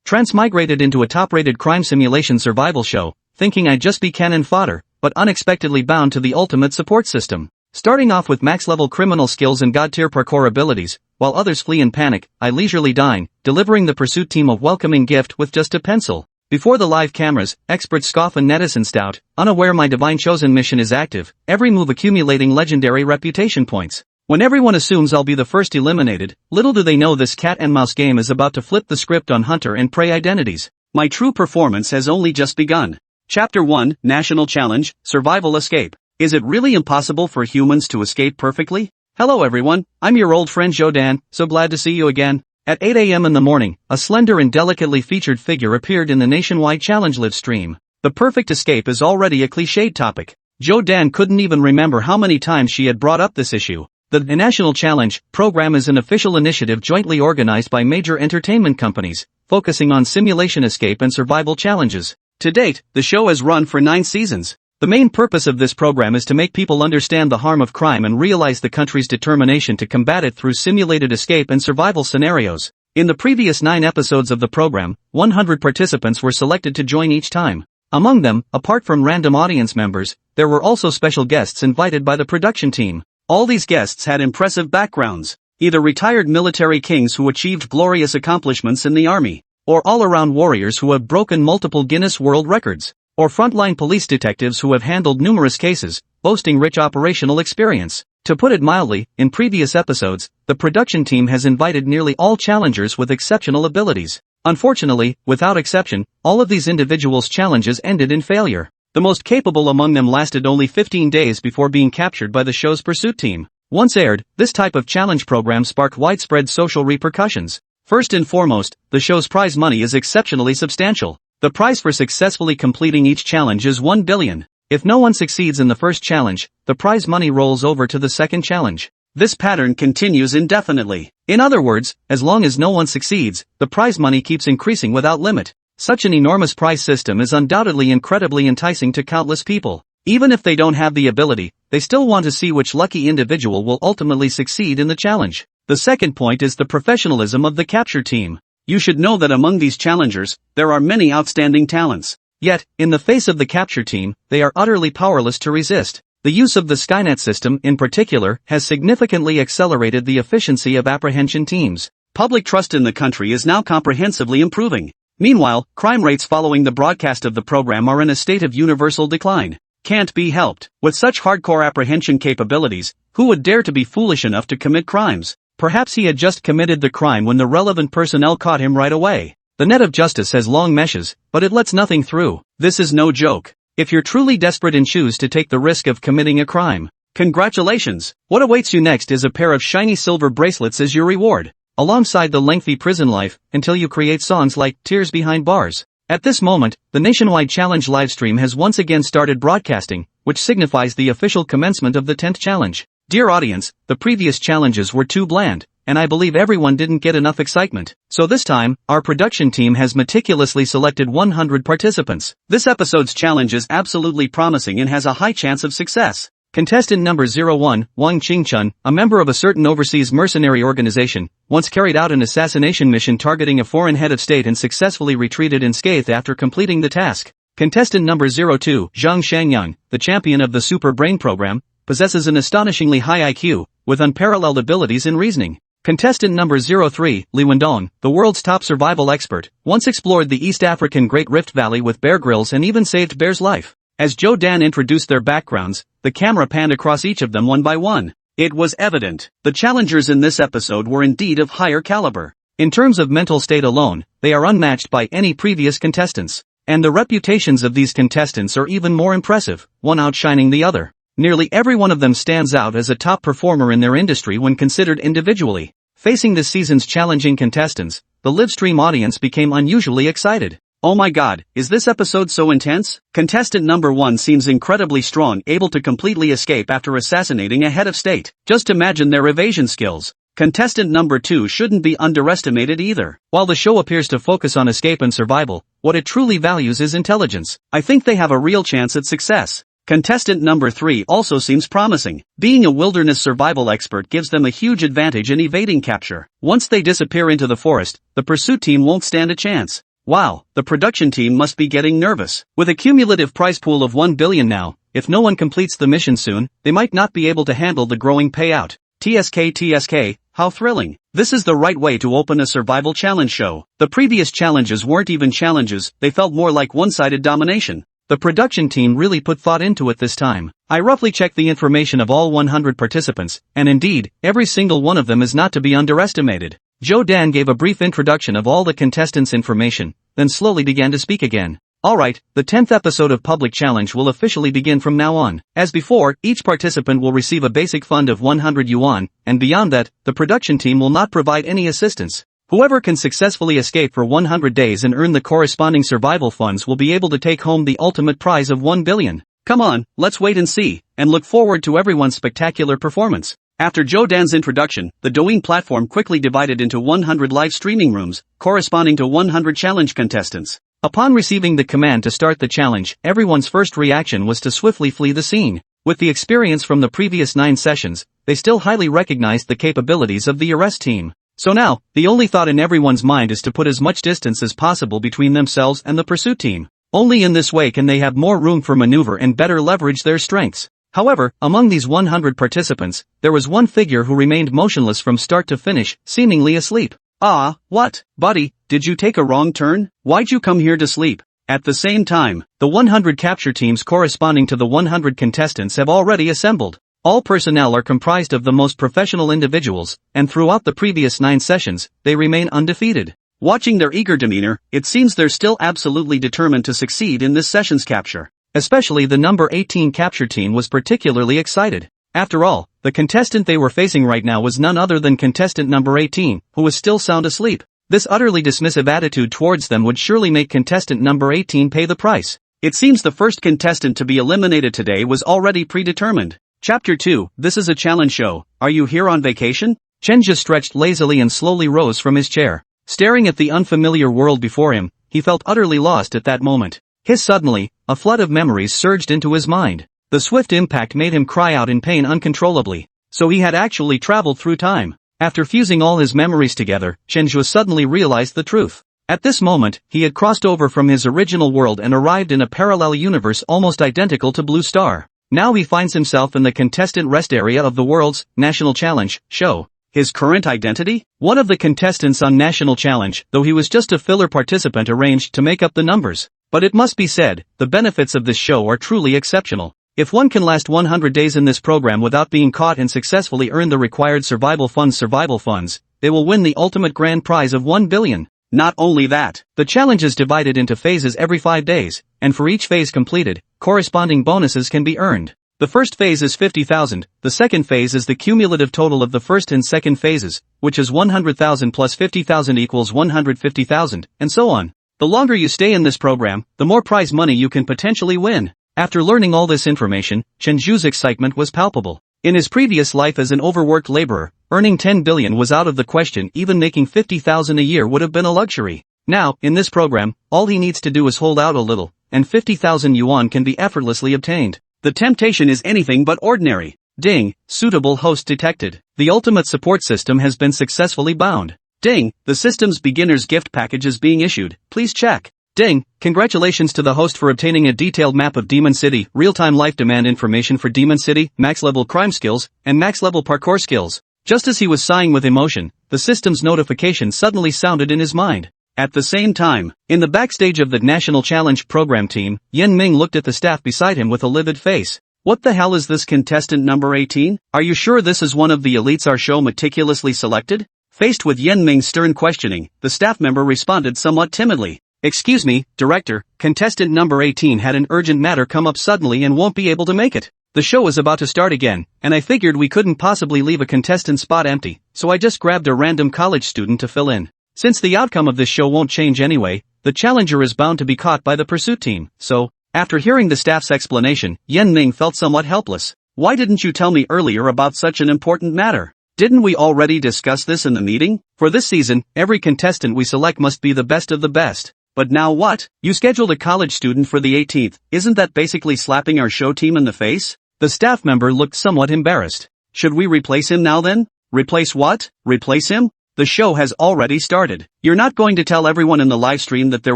transmigrated into a top-rated crime simulation survival show, thinking I'd just be cannon fodder, but unexpectedly bound to the ultimate support system. Starting off with max-level criminal skills and god-tier parkour abilities, while others flee in panic, I leisurely dine, delivering the pursuit team a welcoming gift with just a pencil. Before the live cameras, experts scoff and netizen stout, unaware my divine chosen mission is active, every move accumulating legendary reputation points. When everyone assumes I'll be the first eliminated, little do they know this cat-and-mouse game is about to flip the script on hunter and prey identities. My true performance has only just begun. Chapter 1, National Challenge, Survival Escape. Is it really impossible for humans to escape perfectly? Hello everyone, I'm your old friend Zhe Dan, so glad to see you again. At 8 a.m. in the morning, a slender and delicately featured figure appeared in the nationwide challenge live stream. The perfect escape is already a cliched topic. Zhe Dan couldn't even remember how many times she had brought up this issue. The National Challenge program is an official initiative jointly organized by major entertainment companies, focusing on simulation escape and survival challenges. To date, the show has run for 9 seasons. The main purpose of this program is to make people understand the harm of crime and realize the country's determination to combat it through simulated escape and survival scenarios. In the previous 9 episodes of the program, 100 participants were selected to join each time. Among them, apart from random audience members, there were also special guests invited by the production team. All these guests had impressive backgrounds, either retired military kings who achieved glorious accomplishments in the army, or all-around warriors who have broken multiple Guinness World Records, or frontline police detectives who have handled numerous cases, boasting rich operational experience. To put it mildly, in previous episodes, the production team has invited nearly all challengers with exceptional abilities. Unfortunately, without exception, all of these individuals' challenges ended in failure. The most capable among them lasted only 15 days before being captured by the show's pursuit team. Once aired, this type of challenge program sparked widespread social repercussions. First and foremost, the show's prize money is exceptionally substantial. The prize for successfully completing each challenge is 1 billion. If no one succeeds in the first challenge, the prize money rolls over to the second challenge. This pattern continues indefinitely. In other words, as long as no one succeeds, the prize money keeps increasing without limit. Such an enormous prize system is undoubtedly incredibly enticing to countless people. Even if they don't have the ability, they still want to see which lucky individual will ultimately succeed in the challenge. The second point is the professionalism of the capture team. You should know that among these challengers, there are many outstanding talents. Yet, in the face of the capture team, they are utterly powerless to resist. The use of the Skynet system, in particular, has significantly accelerated the efficiency of apprehension teams. Public trust in the country is now comprehensively improving. Meanwhile, crime rates following the broadcast of the program are in a state of universal decline. Can't be helped. With such hardcore apprehension capabilities, who would dare to be foolish enough to commit crimes? Perhaps he had just committed the crime when the relevant personnel caught him right away. The net of justice has long meshes, but it lets nothing through. This is no joke. If you're truly desperate and choose to take the risk of committing a crime, congratulations! What awaits you next is a pair of shiny silver bracelets as your reward, alongside the lengthy prison life, until you create songs like Tears Behind Bars. At this moment, the nationwide challenge livestream has once again started broadcasting, which signifies the official commencement of the 10th challenge. Dear audience, the previous challenges were too bland, and I believe everyone didn't get enough excitement. So this time, our production team has meticulously selected 100 participants. This episode's challenge is absolutely promising and has a high chance of success. Contestant number 01, Wang Qingchun, a member of a certain overseas mercenary organization, once carried out an assassination mission targeting a foreign head of state and successfully retreated unscathed after completing the task. Contestant number 02, Zhang Shangyang, the champion of the Super Brain program, possesses an astonishingly high IQ, with unparalleled abilities in reasoning. Contestant number 03, Li Wendong, the world's top survival expert, once explored the East African Great Rift Valley with Bear Grylls and even saved Bear's life. As Zhe Dan introduced their backgrounds, the camera panned across each of them one by one. It was evident, the challengers in this episode were indeed of higher caliber. In terms of mental state alone, they are unmatched by any previous contestants. And the reputations of these contestants are even more impressive, one outshining the other. Nearly every one of them stands out as a top performer in their industry when considered individually. Facing this season's challenging contestants, the livestream audience became unusually excited. Oh my god, is this episode so intense? Contestant number 1 seems incredibly strong, able to completely escape after assassinating a head of state. Just imagine their evasion skills. Contestant number 2 shouldn't be underestimated either. While the show appears to focus on escape and survival, what it truly values is intelligence. I think they have a real chance at success. Contestant number 3 also seems promising. Being a wilderness survival expert gives them a huge advantage in evading capture. Once they disappear into the forest, the pursuit team won't stand a chance. Wow, the production team must be getting nervous. With a cumulative prize pool of 1 billion now, if no one completes the mission soon, they might not be able to handle the growing payout. TSK, how thrilling. This is the right way to open a survival challenge show. The previous challenges weren't even challenges, they felt more like one-sided domination. The production team really put thought into it this time. I roughly checked the information of all 100 participants, and indeed, every single one of them is not to be underestimated. Joe Dan gave a brief introduction of all the contestants' information, then slowly began to speak again. Alright, the 10th episode of Public Challenge will officially begin from now on. As before, each participant will receive a basic fund of 100 yuan, and beyond that, the production team will not provide any assistance. Whoever can successfully escape for 100 days and earn the corresponding survival funds will be able to take home the ultimate prize of 1 billion. Come on, let's wait and see, and look forward to everyone's spectacular performance. After Joe Dan's introduction, the Douyin platform quickly divided into 100 live streaming rooms, corresponding to 100 challenge contestants. Upon receiving the command to start the challenge, everyone's first reaction was to swiftly flee the scene. With the experience from the previous 9 sessions, they still highly recognized the capabilities of the arrest team. So now, the only thought in everyone's mind is to put as much distance as possible between themselves and the pursuit team. Only in this way can they have more room for maneuver and better leverage their strengths. However, among these 100 participants, there was one figure who remained motionless from start to finish, seemingly asleep. Ah, what? Buddy, did you take a wrong turn? Why'd you come here to sleep? At the same time, the 100 capture teams corresponding to the 100 contestants have already assembled. All personnel are comprised of the most professional individuals, and throughout the previous 9 sessions, they remain undefeated. Watching their eager demeanor, it seems they're still absolutely determined to succeed in this session's capture. Especially the number 18 capture team was particularly excited. After all, the contestant they were facing right now was none other than contestant number 18, who was still sound asleep. This utterly dismissive attitude towards them would surely make contestant number 18 pay the price. It seems the first contestant to be eliminated today was already predetermined. Chapter 2, this is a challenge show. Are you here on vacation? Chen Zhe stretched lazily and slowly rose from his chair. Staring at the unfamiliar world before him, he felt utterly lost at that moment. Suddenly, a flood of memories surged into his mind. The swift impact made him cry out in pain uncontrollably. So he had actually traveled through time. After fusing all his memories together, Chen Zhe suddenly realized the truth. At this moment, he had crossed over from his original world and arrived in a parallel universe almost identical to Blue Star. Now he finds himself in the contestant rest area of the world's National Challenge show. His current identity? One of the contestants on National Challenge, though he was just a filler participant arranged to make up the numbers. But it must be said, the benefits of this show are truly exceptional. If one can last 100 days in this program without being caught and successfully earn the required survival funds, they will win the ultimate grand prize of 1 billion. Not only that, the challenge is divided into phases every 5 days, and for each phase completed, corresponding bonuses can be earned. The first phase is 50,000, the second phase is the cumulative total of the first and second phases, which is 100,000 plus 50,000 equals 150,000, and so on. The longer you stay in this program, the more prize money you can potentially win. After learning all this information, Chen Zhe's excitement was palpable. In his previous life as an overworked laborer, earning 10 billion was out of the question. Even making 50,000 a year would have been a luxury. Now, in this program, all he needs to do is hold out a little, and 50,000 yuan can be effortlessly obtained. The temptation is anything but ordinary. Ding, suitable host detected. The ultimate support system has been successfully bound. Ding, the system's beginner's gift package is being issued. Please check. Ding, congratulations to the host for obtaining a detailed map of Demon City, real-time life demand information for Demon City, max-level crime skills, and max-level parkour skills. Just as he was sighing with emotion, the system's notification suddenly sounded in his mind. At the same time, in the backstage of the National Challenge program team, Yan Ming looked at the staff beside him with a livid face. What the hell is this contestant number 18? Are you sure this is one of the elites our show meticulously selected? Faced with Yan Ming's stern questioning, the staff member responded somewhat timidly. Excuse me, Director, contestant number 18 had an urgent matter come up suddenly and won't be able to make it. The show is about to start again, and I figured we couldn't possibly leave a contestant spot empty, so I just grabbed a random college student to fill in. Since the outcome of this show won't change anyway, the challenger is bound to be caught by the pursuit team, so, after hearing the staff's explanation, Yan Ming felt somewhat helpless. Why didn't you tell me earlier about such an important matter? Didn't we already discuss this in the meeting? For this season, every contestant we select must be the best of the best. But now what? You scheduled a college student for the 18th, isn't that basically slapping our show team in the face? The staff member looked somewhat embarrassed. Should we replace him now then? Replace what? Replace him? The show has already started. You're not going to tell everyone in the live stream that there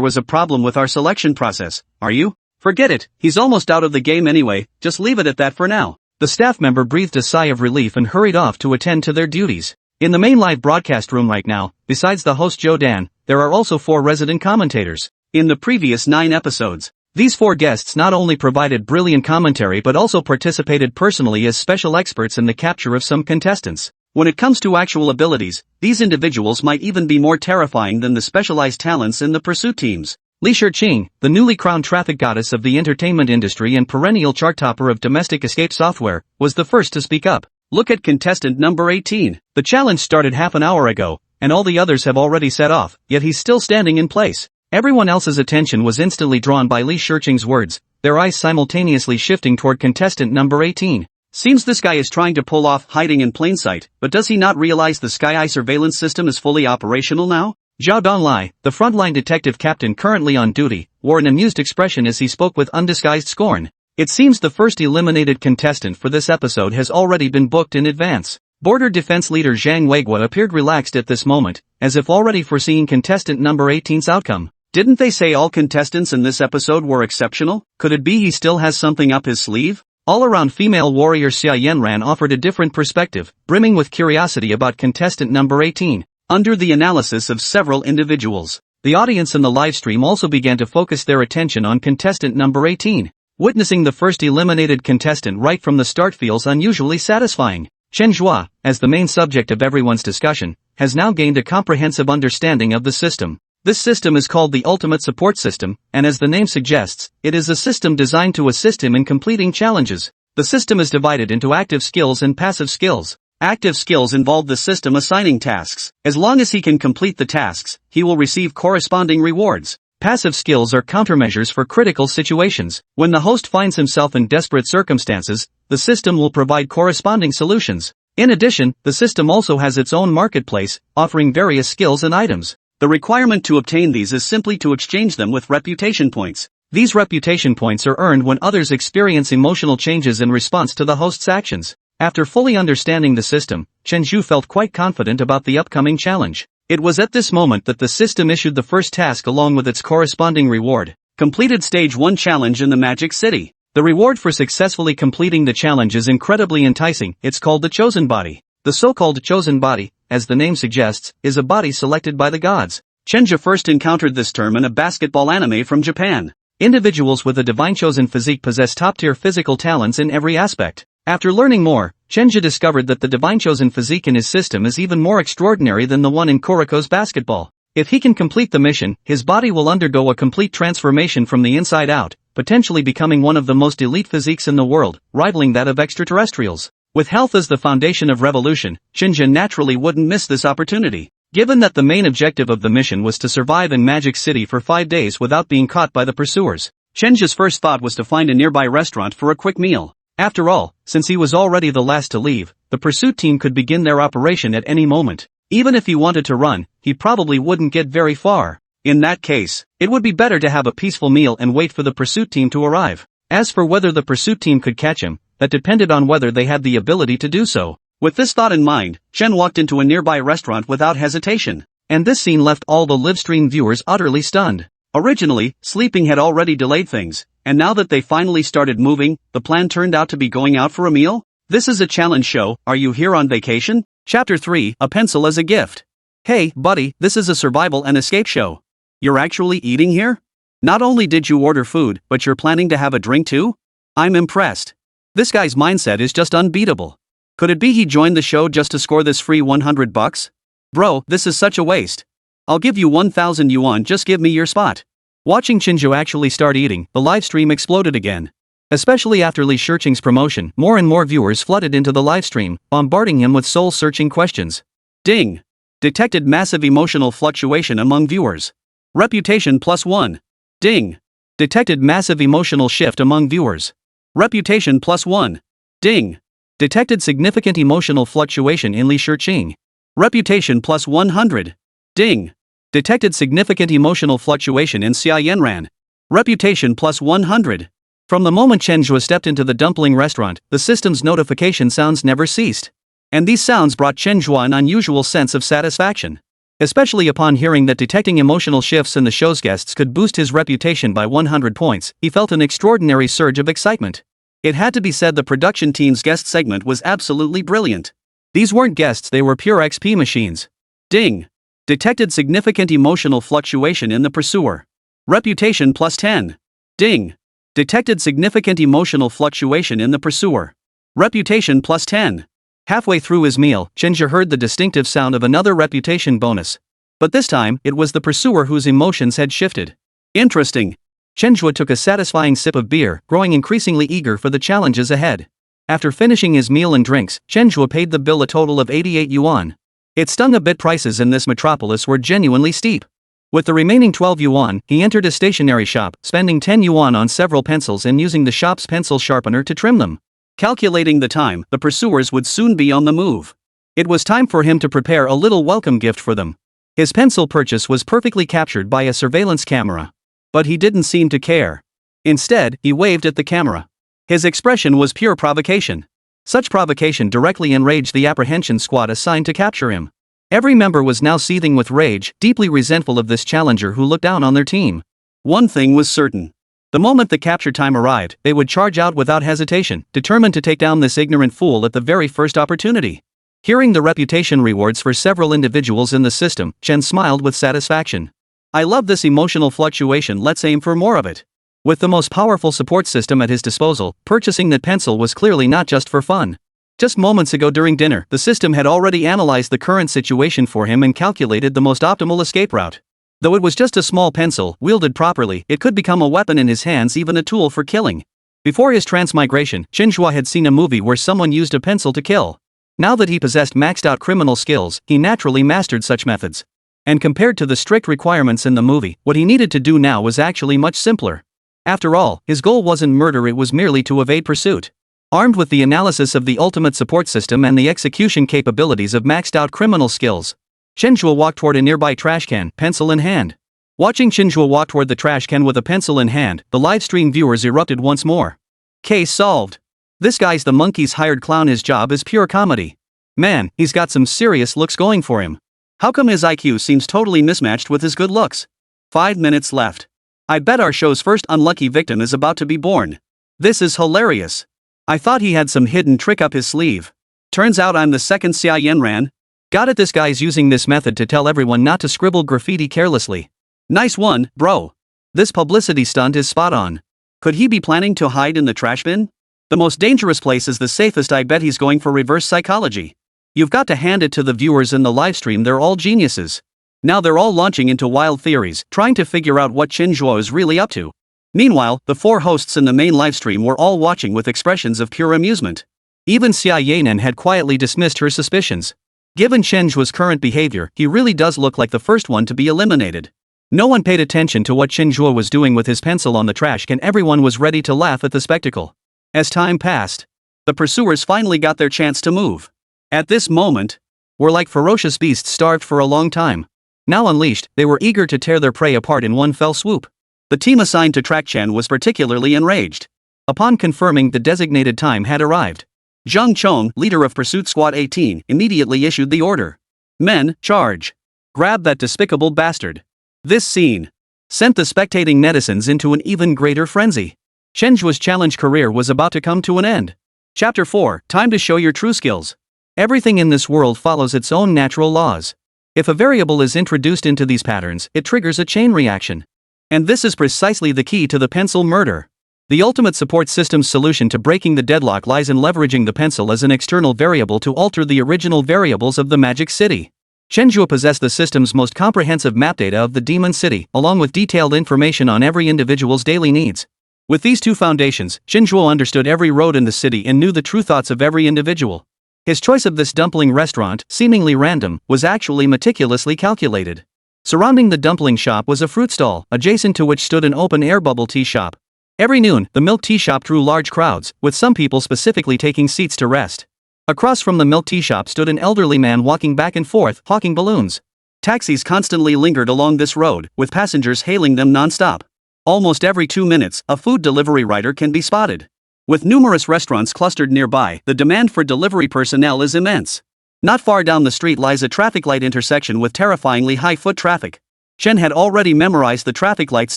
was a problem with our selection process, are you? Forget it, he's almost out of the game anyway, just leave it at that for now. The staff member breathed a sigh of relief and hurried off to attend to their duties. In the main live broadcast room right now, besides the host Joe Dan, there are also 4 resident commentators. In the previous 9 episodes, these 4 guests not only provided brilliant commentary but also participated personally as special experts in the capture of some contestants. When it comes to actual abilities, these individuals might even be more terrifying than the specialized talents in the pursuit teams. Li Shurqing, the newly crowned traffic goddess of the entertainment industry and perennial chart topper of domestic escape software, was the first to speak up. Look at contestant number 18. The challenge started half an hour ago, and all the others have already set off, yet he's still standing in place. Everyone else's attention was instantly drawn by Li Shurqing's words, their eyes simultaneously shifting toward contestant number 18. Seems this guy is trying to pull off hiding in plain sight, but does he not realize the Sky Eye surveillance system is fully operational now? Zhao Donglai, the frontline detective captain currently on duty, wore an amused expression as he spoke with undisguised scorn. It seems the first eliminated contestant for this episode has already been booked in advance. Border Defense Leader Zhang Weiguo appeared relaxed at this moment, as if already foreseeing contestant number 18's outcome. Didn't they say all contestants in this episode were exceptional? Could it be he still has something up his sleeve? All-around female warrior Xia Yanran offered a different perspective, brimming with curiosity about contestant number 18. Under the analysis of several individuals, the audience in the livestream also began to focus their attention on contestant number 18. Witnessing the first eliminated contestant right from the start feels unusually satisfying. Chen Zhe, as the main subject of everyone's discussion, has now gained a comprehensive understanding of the system. This system is called the Ultimate Support System, and as the name suggests, it is a system designed to assist him in completing challenges. The system is divided into active skills and passive skills. Active skills involve the system assigning tasks. As long as he can complete the tasks, he will receive corresponding rewards. Passive skills are countermeasures for critical situations. When the host finds himself in desperate circumstances, the system will provide corresponding solutions. In addition, the system also has its own marketplace, offering various skills and items. The requirement to obtain these is simply to exchange them with reputation points. These reputation points are earned when others experience emotional changes in response to the host's actions. After fully understanding the system, Chen Zhe felt quite confident about the upcoming challenge. It was at this moment that the system issued the first task along with its corresponding reward. Completed Stage 1 challenge in the Magic City. The reward for successfully completing the challenge is incredibly enticing. It's called the Chosen Body. The so-called Chosen Body, as the name suggests, is a body selected by the gods. Chen Zhe first encountered this term in a basketball anime from Japan. Individuals with a divine chosen physique possess top-tier physical talents in every aspect. After learning more, Chen Zhe discovered that the divine chosen physique in his system is even more extraordinary than the one in Kuriko's basketball. If he can complete the mission, his body will undergo a complete transformation from the inside out, potentially becoming one of the most elite physiques in the world, rivaling that of extraterrestrials. With health as the foundation of revolution, Chen Zhe naturally wouldn't miss this opportunity. Given that the main objective of the mission was to survive in Magic City for 5 days without being caught by the pursuers, Chen Zhe's first thought was to find a nearby restaurant for a quick meal. After all, since he was already the last to leave, the pursuit team could begin their operation at any moment. Even if he wanted to run, he probably wouldn't get very far. In that case, it would be better to have a peaceful meal and wait for the pursuit team to arrive. As for whether the pursuit team could catch him, that depended on whether they had the ability to do so. With this thought in mind, Chen walked into a nearby restaurant without hesitation. And this scene left all the livestream viewers utterly stunned. Originally, sleeping had already delayed things, and now that they finally started moving, the plan turned out to be going out for a meal? This is a challenge show, are you here on vacation? Chapter 3, A Pencil as a Gift. Hey, buddy, this is a survival and escape show. You're actually eating here? Not only did you order food, but you're planning to have a drink too? I'm impressed. This guy's mindset is just unbeatable. Could it be he joined the show just to score this free $100? Bro, this is such a waste. I'll give you 1,000 yuan, just give me your spot. Watching Chen Zhe actually start eating, the live stream exploded again. Especially after Li Shurqing's promotion, more and more viewers flooded into the live stream, bombarding him with soul-searching questions. Ding! Detected massive emotional fluctuation among viewers. Reputation +1. Ding! Detected massive emotional shift among viewers. Reputation +1. Ding! Detected significant emotional fluctuation in Li Shurqing. Reputation +100. Ding! Detected significant emotional fluctuation in Xia Yanran. Reputation +100. From the moment Chen Zhe stepped into the dumpling restaurant, the system's notification sounds never ceased. And these sounds brought Chen Zhe an unusual sense of satisfaction. Especially upon hearing that detecting emotional shifts in the show's guests could boost his reputation by 100 points, he felt an extraordinary surge of excitement. It had to be said the production team's guest segment was absolutely brilliant. These weren't guests, they were pure XP machines. Ding! Detected significant emotional fluctuation in the pursuer. Reputation plus 10. Ding! Detected significant emotional fluctuation in the pursuer. Reputation plus 10. Halfway through his meal, Chen Zhe heard the distinctive sound of another reputation bonus. But this time, it was the pursuer whose emotions had shifted. Interesting. Chen Zhe took a satisfying sip of beer, growing increasingly eager for the challenges ahead. After finishing his meal and drinks, Chen Zhe paid the bill a total of 88 yuan. It stung a bit, prices in this metropolis were genuinely steep. With the remaining 12 yuan, he entered a stationery shop, spending 10 yuan on several pencils and using the shop's pencil sharpener to trim them. Calculating the time, the pursuers would soon be on the move. It was time for him to prepare a little welcome gift for them. His pencil purchase was perfectly captured by a surveillance camera. But he didn't seem to care. Instead, he waved at the camera. His expression was pure provocation. Such provocation directly enraged the apprehension squad assigned to capture him. Every member was now seething with rage, deeply resentful of this challenger who looked down on their team. One thing was certain. The moment the capture time arrived, they would charge out without hesitation, determined to take down this ignorant fool at the very first opportunity. Hearing the reputation rewards for several individuals in the system, Chen smiled with satisfaction. I love this emotional fluctuation, let's aim for more of it. With the most powerful support system at his disposal, purchasing that pencil was clearly not just for fun. Just moments ago during dinner, the system had already analyzed the current situation for him and calculated the most optimal escape route. Though it was just a small pencil, wielded properly, it could become a weapon in his hands, even a tool for killing. Before his transmigration, Chen Zhe had seen a movie where someone used a pencil to kill. Now that he possessed maxed-out criminal skills, he naturally mastered such methods. And compared to the strict requirements in the movie, what he needed to do now was actually much simpler. After all, his goal wasn't murder, it was merely to evade pursuit. Armed with the analysis of the ultimate support system and the execution capabilities of maxed-out criminal skills, Chen Zhe walked toward a nearby trash can, pencil in hand. Watching Chen Zhe walk toward the trash can with a pencil in hand, the livestream viewers erupted once more. Case solved. This guy's the monkey's hired clown, his job is pure comedy. Man, he's got some serious looks going for him. How come his IQ seems totally mismatched with his good looks? 5 minutes left. I bet our show's first unlucky victim is about to be born. This is hilarious. I thought he had some hidden trick up his sleeve. Turns out I'm the second Xia Yanran. Got it, this guy's using this method to tell everyone not to scribble graffiti carelessly. Nice one, bro. This publicity stunt is spot on. Could he be planning to hide in the trash bin? The most dangerous place is the safest, I bet he's going for reverse psychology. You've got to hand it to the viewers in the livestream, they're all geniuses. Now they're all launching into wild theories, trying to figure out what Chen Zhe is really up to. Meanwhile, the 4 hosts in the main livestream were all watching with expressions of pure amusement. Even Xia Yanan had quietly dismissed her suspicions. Given Chen Zhe's current behavior, he really does look like the first one to be eliminated. No one paid attention to what Chen Zhe was doing with his pencil on the trash can, everyone was ready to laugh at the spectacle. As time passed, the pursuers finally got their chance to move. At this moment, were like ferocious beasts starved for a long time. Now unleashed, they were eager to tear their prey apart in one fell swoop. The team assigned to track Chen was particularly enraged. Upon confirming the designated time had arrived, Zhang Chong, leader of Pursuit Squad 18, immediately issued the order. Men, charge. Grab that despicable bastard. This scene sent the spectating netizens into an even greater frenzy. Chen Zhe's challenge career was about to come to an end. Chapter 4, Time to show your true skills. Everything in this world follows its own natural laws. If a variable is introduced into these patterns, it triggers a chain reaction. And this is precisely the key to the pencil murder. The ultimate support system's solution to breaking the deadlock lies in leveraging the pencil as an external variable to alter the original variables of the Magic City. Chen Zhe possessed the system's most comprehensive map data of the Demon City, along with detailed information on every individual's daily needs. With these two foundations, Chen Zhe understood every road in the city and knew the true thoughts of every individual. His choice of this dumpling restaurant, seemingly random, was actually meticulously calculated. Surrounding the dumpling shop was a fruit stall, adjacent to which stood an open-air bubble tea shop. Every noon, the milk tea shop drew large crowds, with some people specifically taking seats to rest. Across from the milk tea shop stood an elderly man walking back and forth, hawking balloons. Taxis constantly lingered along this road, with passengers hailing them non-stop. Almost every 2 minutes, a food delivery rider can be spotted. With numerous restaurants clustered nearby, the demand for delivery personnel is immense. Not far down the street lies a traffic light intersection with terrifyingly high foot traffic. Chen had already memorized the traffic light's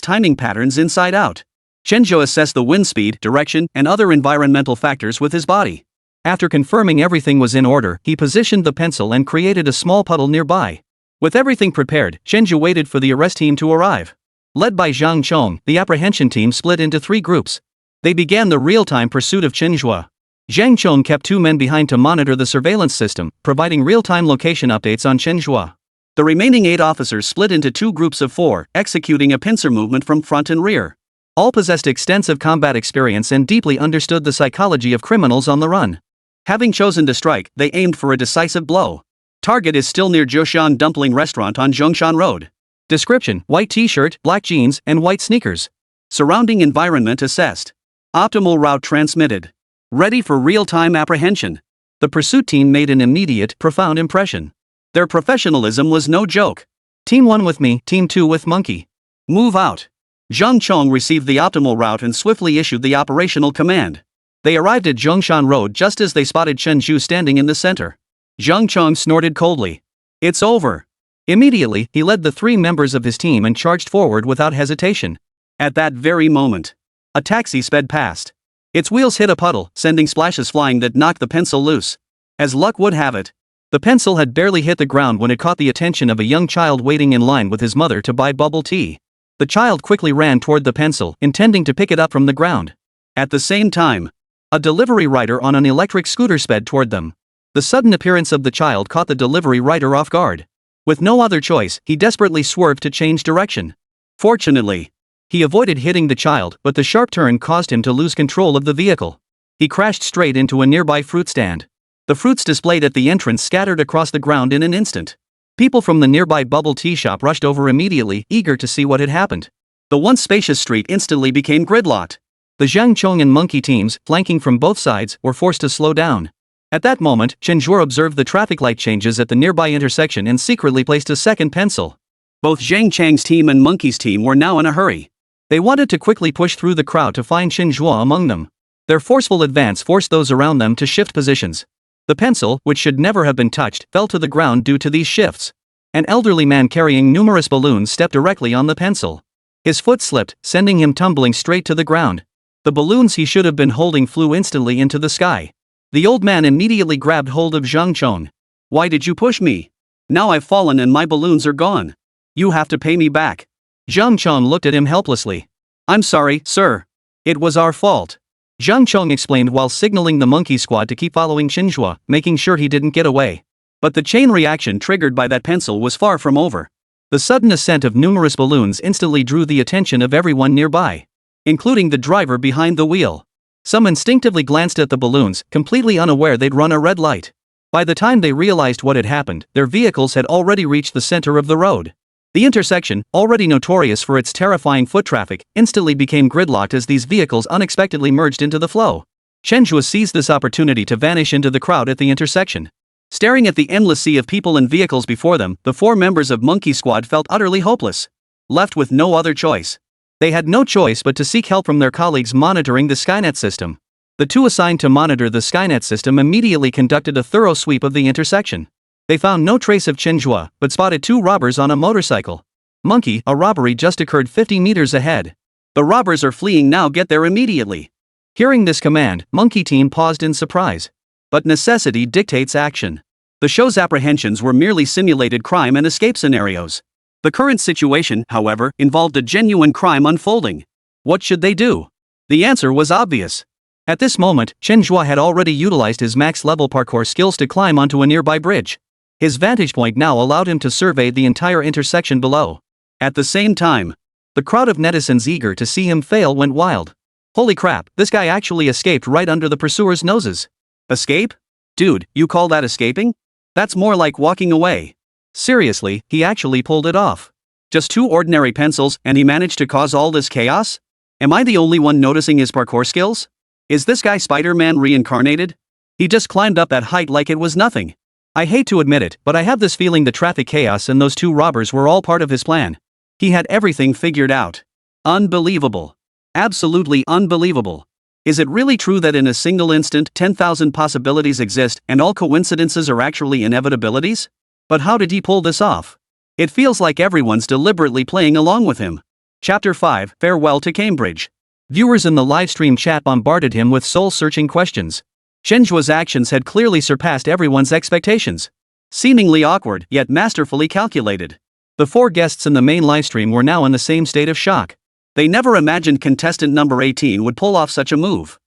timing patterns inside out. Chen Zhe assessed the wind speed, direction, and other environmental factors with his body. After confirming everything was in order, he positioned the pencil and created a small puddle nearby. With everything prepared, Chen Zhe waited for the arrest team to arrive. Led by Zhang Chong, the apprehension team split into 3 groups. They began the real-time pursuit of Chen Zhe. Zhang Chong kept 2 men behind to monitor the surveillance system, providing real-time location updates on Chen Zhe. The remaining 8 officers split into 2 groups of 4, executing a pincer movement from front and rear. All possessed extensive combat experience and deeply understood the psychology of criminals on the run. Having chosen to strike, they aimed for a decisive blow. Target is still near Jiushan Dumpling Restaurant on Zhongshan Road. Description: white t-shirt, black jeans, and white sneakers. Surrounding environment assessed. Optimal route transmitted. Ready for real-time apprehension. The pursuit team made an immediate, profound impression. Their professionalism was no joke. Team 1 with me, Team 2 with Monkey. Move out. Zhang Chong received the optimal route and swiftly issued the operational command. They arrived at Zhongshan Road just as they spotted Chen Zhe standing in the center. Zhang Chong snorted coldly. It's over. Immediately, he led the 3 members of his team and charged forward without hesitation. At that very moment, a taxi sped past. Its wheels hit a puddle, sending splashes flying that knocked the pencil loose. As luck would have it, the pencil had barely hit the ground when it caught the attention of a young child waiting in line with his mother to buy bubble tea. The child quickly ran toward the pencil, intending to pick it up from the ground. At the same time, a delivery rider on an electric scooter sped toward them. The sudden appearance of the child caught the delivery rider off guard. With no other choice, he desperately swerved to change direction. Fortunately, he avoided hitting the child, but the sharp turn caused him to lose control of the vehicle. He crashed straight into a nearby fruit stand. The fruits displayed at the entrance scattered across the ground in an instant. People from the nearby bubble tea shop rushed over immediately, eager to see what had happened. The once spacious street instantly became gridlocked. The Zhang Chong and Monkey teams, flanking from both sides, were forced to slow down. At that moment, Chen Zhe observed the traffic light changes at the nearby intersection and secretly placed a second pencil. Both Zhang Chang's team and Monkey's team were now in a hurry. They wanted to quickly push through the crowd to find Chen Zhe among them. Their forceful advance forced those around them to shift positions. The pencil, which should never have been touched, fell to the ground due to these shifts. An elderly man carrying numerous balloons stepped directly on the pencil. His foot slipped, sending him tumbling straight to the ground. The balloons he should have been holding flew instantly into the sky. The old man immediately grabbed hold of Zhang Chong. Why did you push me? Now I've fallen and my balloons are gone. You have to pay me back. Zhang Chong looked at him helplessly. I'm sorry, sir. It was our fault. Zhang Chong explained while signaling the monkey squad to keep following Chen Zhe, making sure he didn't get away. But the chain reaction triggered by that pencil was far from over. The sudden ascent of numerous balloons instantly drew the attention of everyone nearby, including the driver behind the wheel. Some instinctively glanced at the balloons, completely unaware they'd run a red light. By the time they realized what had happened, their vehicles had already reached the center of the road. The intersection, already notorious for its terrifying foot traffic, instantly became gridlocked as these vehicles unexpectedly merged into the flow. Chen Zhe seized this opportunity to vanish into the crowd at the intersection. Staring at the endless sea of people and vehicles before them, the 4 members of Monkey Squad felt utterly hopeless. Left with no other choice. They had no choice but to seek help from their colleagues monitoring the Skynet system. The 2 assigned to monitor the Skynet system immediately conducted a thorough sweep of the intersection. They found no trace of Chen Zhe, but spotted 2 robbers on a motorcycle. Monkey, a robbery just occurred 50 meters ahead. The robbers are fleeing now, get there immediately. Hearing this command, Monkey team paused in surprise. But necessity dictates action. The show's apprehensions were merely simulated crime and escape scenarios. The current situation, however, involved a genuine crime unfolding. What should they do? The answer was obvious. At this moment, Chen Zhe had already utilized his max-level parkour skills to climb onto a nearby bridge. His vantage point now allowed him to survey the entire intersection below. At the same time, the crowd of netizens eager to see him fail went wild. Holy crap, this guy actually escaped right under the pursuers' noses. Escape? Dude, you call that escaping? That's more like walking away. Seriously, he actually pulled it off. Just 2 ordinary pencils and he managed to cause all this chaos? Am I the only one noticing his parkour skills? Is this guy Spider-Man reincarnated? He just climbed up that height like it was nothing. I hate to admit it, but I have this feeling the traffic chaos and those 2 robbers were all part of his plan. He had everything figured out. Unbelievable. Absolutely unbelievable. Is it really true that in a single instant 10,000 possibilities exist and all coincidences are actually inevitabilities? But how did he pull this off? It feels like everyone's deliberately playing along with him. Chapter 5, Farewell to Cambridge. Viewers in the livestream chat bombarded him with soul-searching questions. Chen Zhe's actions had clearly surpassed everyone's expectations. Seemingly awkward, yet masterfully calculated. The 4 guests in the main livestream were now in the same state of shock. They never imagined contestant number 18 would pull off such a move.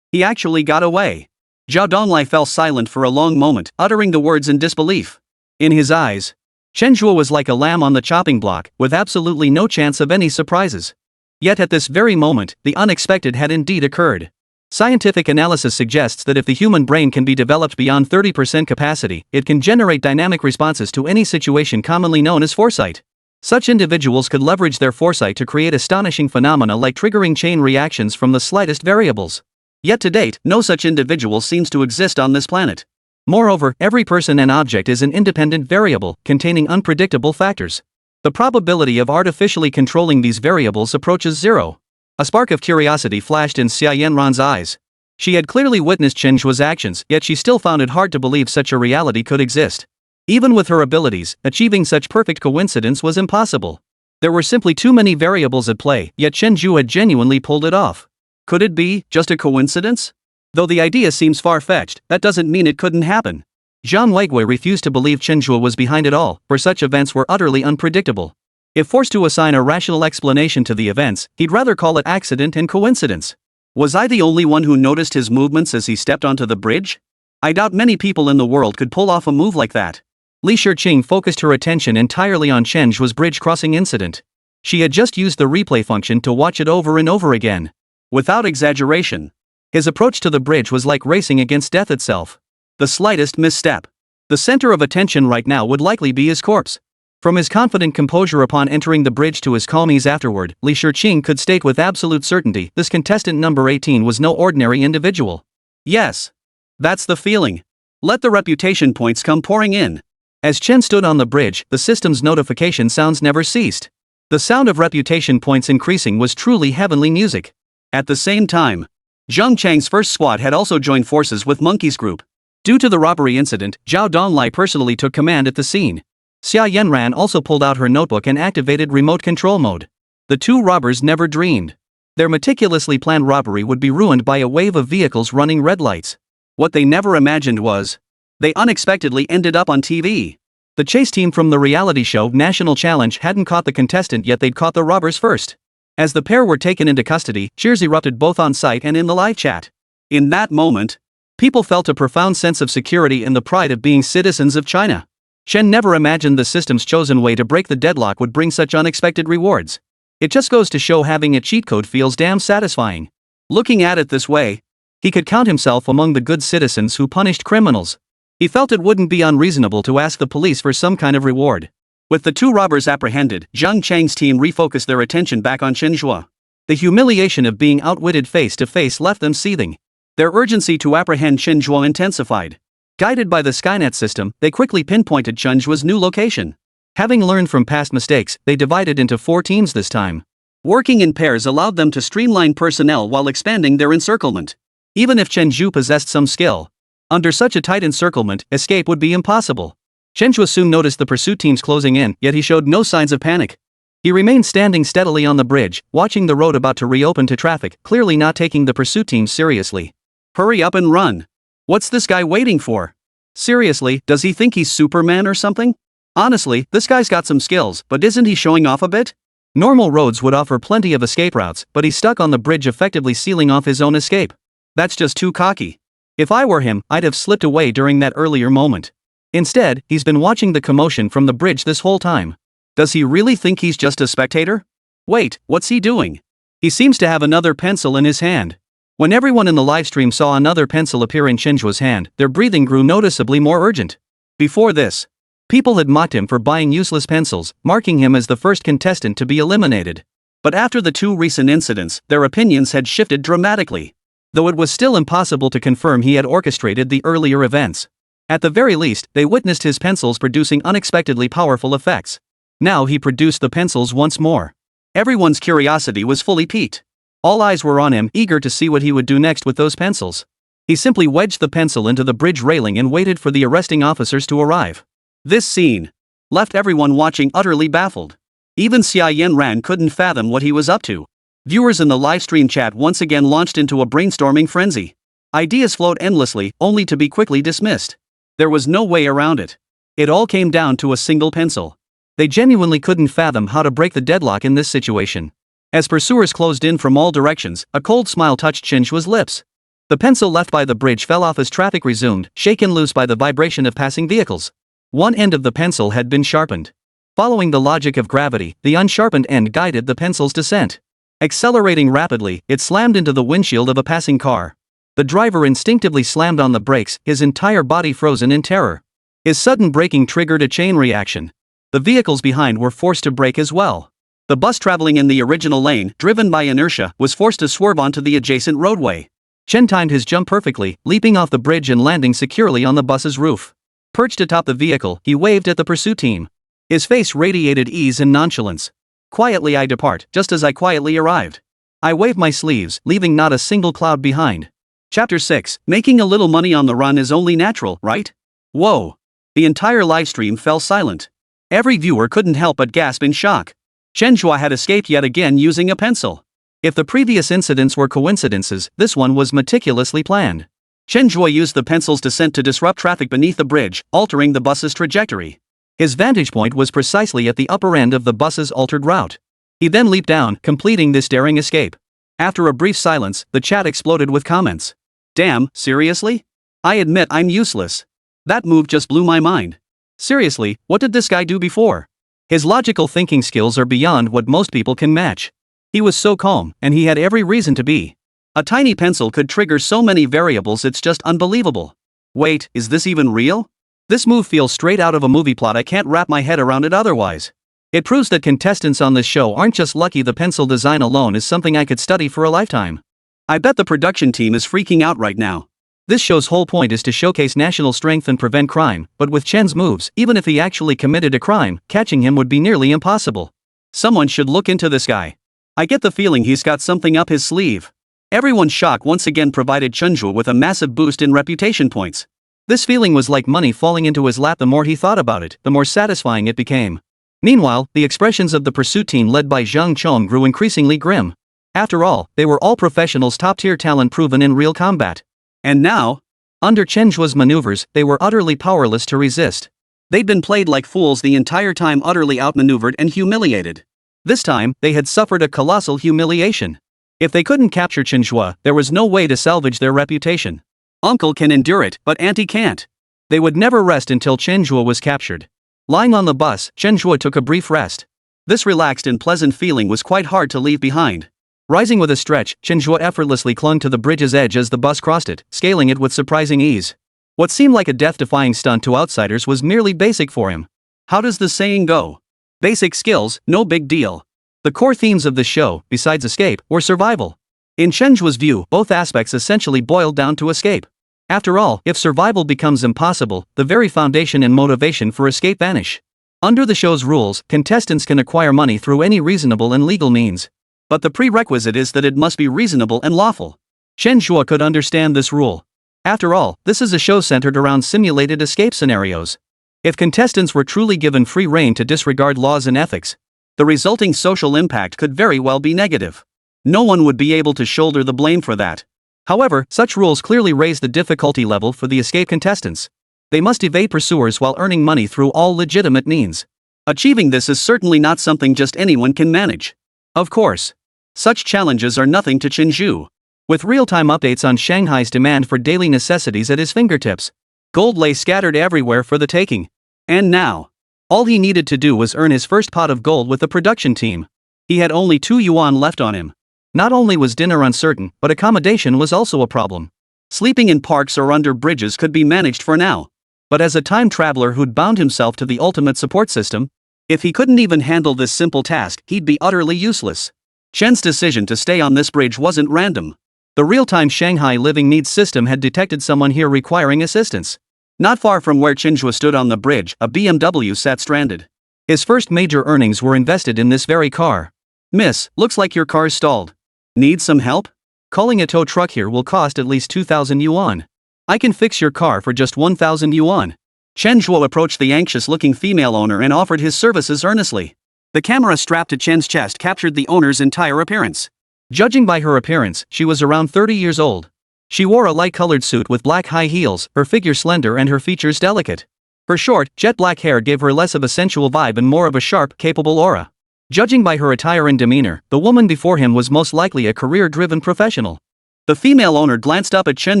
He actually got away. Zhao Donglai fell silent for a long moment, uttering the words in disbelief. In his eyes, Chen Zhe was like a lamb on the chopping block, with absolutely no chance of any surprises. Yet at this very moment, the unexpected had indeed occurred. Scientific analysis suggests that if the human brain can be developed beyond 30% capacity, it can generate dynamic responses to any situation commonly known as foresight. Such individuals could leverage their foresight to create astonishing phenomena like triggering chain reactions from the slightest variables. Yet to date, no such individual seems to exist on this planet. Moreover, every person and object is an independent variable, containing unpredictable factors. The probability of artificially controlling these variables approaches 0. A spark of curiosity flashed in Xia Yanran's eyes. She had clearly witnessed Chen Zhe's actions, yet she still found it hard to believe such a reality could exist. Even with her abilities, achieving such perfect coincidence was impossible. There were simply too many variables at play, yet Chen Zhe had genuinely pulled it off. Could it be just a coincidence? Though the idea seems far-fetched, that doesn't mean it couldn't happen. Zhang Weigui refused to believe Chen Zhe was behind it all, for such events were utterly unpredictable. If forced to assign a rational explanation to the events, he'd rather call it accident and coincidence. Was I the only one who noticed his movements as he stepped onto the bridge? I doubt many people in the world could pull off a move like that. Li Shiqing focused her attention entirely on Chen Zhe's bridge crossing incident. She had just used the replay function to watch it over and over again. Without exaggeration, his approach to the bridge was like racing against death itself. The slightest misstep. The center of attention right now would likely be his corpse. From his confident composure upon entering the bridge to his calm ease afterward, Li Shiqing could state with absolute certainty this contestant number 18 was no ordinary individual. Yes. That's the feeling. Let the reputation points come pouring in. As Chen stood on the bridge, the system's notification sounds never ceased. The sound of reputation points increasing was truly heavenly music. At the same time, Zhang Chang's first squad had also joined forces with Monkey's group. Due to the robbery incident, Zhao Donglai personally took command at the scene. Xia Yanran also pulled out her notebook and activated remote control mode. The 2 robbers never dreamed. Their meticulously planned robbery would be ruined by a wave of vehicles running red lights. What they never imagined was, they unexpectedly ended up on TV. The chase team from the reality show National Challenge hadn't caught the contestant, yet they'd caught the robbers first. As the pair were taken into custody, cheers erupted both on site and in the live chat. In that moment, people felt a profound sense of security and the pride of being citizens of China. Chen never imagined the system's chosen way to break the deadlock would bring such unexpected rewards. It just goes to show having a cheat code feels damn satisfying. Looking at it this way, he could count himself among the good citizens who punished criminals. He felt it wouldn't be unreasonable to ask the police for some kind of reward. With the 2 robbers apprehended, Zhang Chang's team refocused their attention back on Chen Zhe. The humiliation of being outwitted face to face left them seething. Their urgency to apprehend Chen Zhe intensified. Guided by the Skynet system, they quickly pinpointed Chen Zhe's new location. Having learned from past mistakes, they divided into 4 teams this time. Working in pairs allowed them to streamline personnel while expanding their encirclement. Even if Chen Zhe possessed some skill, under such a tight encirclement, escape would be impossible. Chen Zhe soon noticed the pursuit teams closing in, yet he showed no signs of panic. He remained standing steadily on the bridge, watching the road about to reopen to traffic, clearly not taking the pursuit teams seriously. Hurry up and run. What's this guy waiting for? Seriously, does he think he's Superman or something? Honestly, this guy's got some skills, but isn't he showing off a bit? Normal roads would offer plenty of escape routes, but he's stuck on the bridge, effectively sealing off his own escape. That's just too cocky. If I were him, I'd have slipped away during that earlier moment. Instead, he's been watching the commotion from the bridge this whole time. Does he really think he's just a spectator? Wait, what's he doing? He seems to have another pencil in his hand. When everyone in the livestream saw another pencil appear in Chen Zhe's hand, their breathing grew noticeably more urgent. Before this, people had mocked him for buying useless pencils, marking him as the first contestant to be eliminated. But after the 2 recent incidents, their opinions had shifted dramatically. Though it was still impossible to confirm he had orchestrated the earlier events. At the very least, they witnessed his pencils producing unexpectedly powerful effects. Now he produced the pencils once more. Everyone's curiosity was fully piqued. All eyes were on him, eager to see what he would do next with those pencils. He simply wedged the pencil into the bridge railing and waited for the arresting officers to arrive. This scene left everyone watching utterly baffled. Even Xia Yanran couldn't fathom what he was up to. Viewers in the livestream chat once again launched into a brainstorming frenzy. Ideas flowed endlessly, only to be quickly dismissed. There was no way around it. It all came down to a single pencil. They genuinely couldn't fathom how to break the deadlock in this situation. As pursuers closed in from all directions, a cold smile touched Chen Zhe's lips. The pencil left by the bridge fell off as traffic resumed, shaken loose by the vibration of passing vehicles. One end of the pencil had been sharpened. Following the logic of gravity, the unsharpened end guided the pencil's descent. Accelerating rapidly, it slammed into the windshield of a passing car. The driver instinctively slammed on the brakes, his entire body frozen in terror. His sudden braking triggered a chain reaction. The vehicles behind were forced to brake as well. The bus traveling in the original lane, driven by inertia, was forced to swerve onto the adjacent roadway. Chen timed his jump perfectly, leaping off the bridge and landing securely on the bus's roof. Perched atop the vehicle, he waved at the pursuit team. His face radiated ease and nonchalance. Quietly I depart, just as I quietly arrived. I wave my sleeves, leaving not a single cloud behind. Chapter 6, Making a little money on the run is only natural, right? Whoa! The entire livestream fell silent. Every viewer couldn't help but gasp in shock. Chen Zhe had escaped yet again using a pencil. If the previous incidents were coincidences, this one was meticulously planned. Chen Zhe used the pencil's descent to disrupt traffic beneath the bridge, altering the bus's trajectory. His vantage point was precisely at the upper end of the bus's altered route. He then leaped down, completing this daring escape. After a brief silence, the chat exploded with comments. Damn, seriously? I admit I'm useless. That move just blew my mind. Seriously, what did this guy do before? His logical thinking skills are beyond what most people can match. He was so calm, and he had every reason to be. A tiny pencil could trigger so many variables, it's just unbelievable. Wait, is this even real? This move feels straight out of a movie plot. I can't wrap my head around it otherwise. It proves that contestants on this show aren't just lucky. The pencil design alone is something I could study for a lifetime. I bet the production team is freaking out right now. This show's whole point is to showcase national strength and prevent crime, but with Chen's moves, even if he actually committed a crime, catching him would be nearly impossible. Someone should look into this guy. I get the feeling he's got something up his sleeve. Everyone's shock once again provided Chen Zhe with a massive boost in reputation points. This feeling was like money falling into his lap. The more he thought about it, the more satisfying it became. Meanwhile, the expressions of the pursuit team led by Zhang Chong grew increasingly grim. After all, they were all professionals, top-tier talent proven in real combat. And now, under Chen Zhe's maneuvers, they were utterly powerless to resist. They'd been played like fools the entire time, utterly outmaneuvered and humiliated. This time, they had suffered a colossal humiliation. If they couldn't capture Chen Zhe, there was no way to salvage their reputation. Uncle can endure it, but Auntie can't. They would never rest until Chen Zhe was captured. Lying on the bus, Chen Zhe took a brief rest. This relaxed and pleasant feeling was quite hard to leave behind. Rising with a stretch, Chen Zhe effortlessly clung to the bridge's edge as the bus crossed it, scaling it with surprising ease. What seemed like a death-defying stunt to outsiders was merely basic for him. How does the saying go? Basic skills, no big deal. The core themes of the show, besides escape, were survival. In Chen Zhe's view, both aspects essentially boiled down to escape. After all, if survival becomes impossible, the very foundation and motivation for escape vanish. Under the show's rules, contestants can acquire money through any reasonable and legal means. But the prerequisite is that it must be reasonable and lawful. Chen Zhe could understand this rule. After all, this is a show centered around simulated escape scenarios. If contestants were truly given free rein to disregard laws and ethics, the resulting social impact could very well be negative. No one would be able to shoulder the blame for that. However, such rules clearly raise the difficulty level for the escape contestants. They must evade pursuers while earning money through all legitimate means. Achieving this is certainly not something just anyone can manage. Of course, such challenges are nothing to Chen Zhe. With real-time updates on Shanghai's demand for daily necessities at his fingertips, gold lay scattered everywhere for the taking. And now, all he needed to do was earn his first pot of gold with the production team. He had only 2 yuan left on him. Not only was dinner uncertain, but accommodation was also a problem. Sleeping in parks or under bridges could be managed for now. But as a time traveler who'd bound himself to the ultimate support system, if he couldn't even handle this simple task, he'd be utterly useless. Chen's decision to stay on this bridge wasn't random. The real-time Shanghai living needs system had detected someone here requiring assistance. Not far from where Chen Zhe stood on the bridge, a BMW sat stranded. His first major earnings were invested in this very car. Miss, looks like your car's stalled. Need some help? Calling a tow truck here will cost at least 2,000 yuan. I can fix your car for just 1,000 yuan. Chen Zhe approached the anxious-looking female owner and offered his services earnestly. The camera strapped to Chen's chest captured the owner's entire appearance. Judging by her appearance, she was around 30 years old. She wore a light-colored suit with black high heels, her figure slender and her features delicate. Her short, jet-black hair gave her less of a sensual vibe and more of a sharp, capable aura. Judging by her attire and demeanor, the woman before him was most likely a career-driven professional. The female owner glanced up at Chen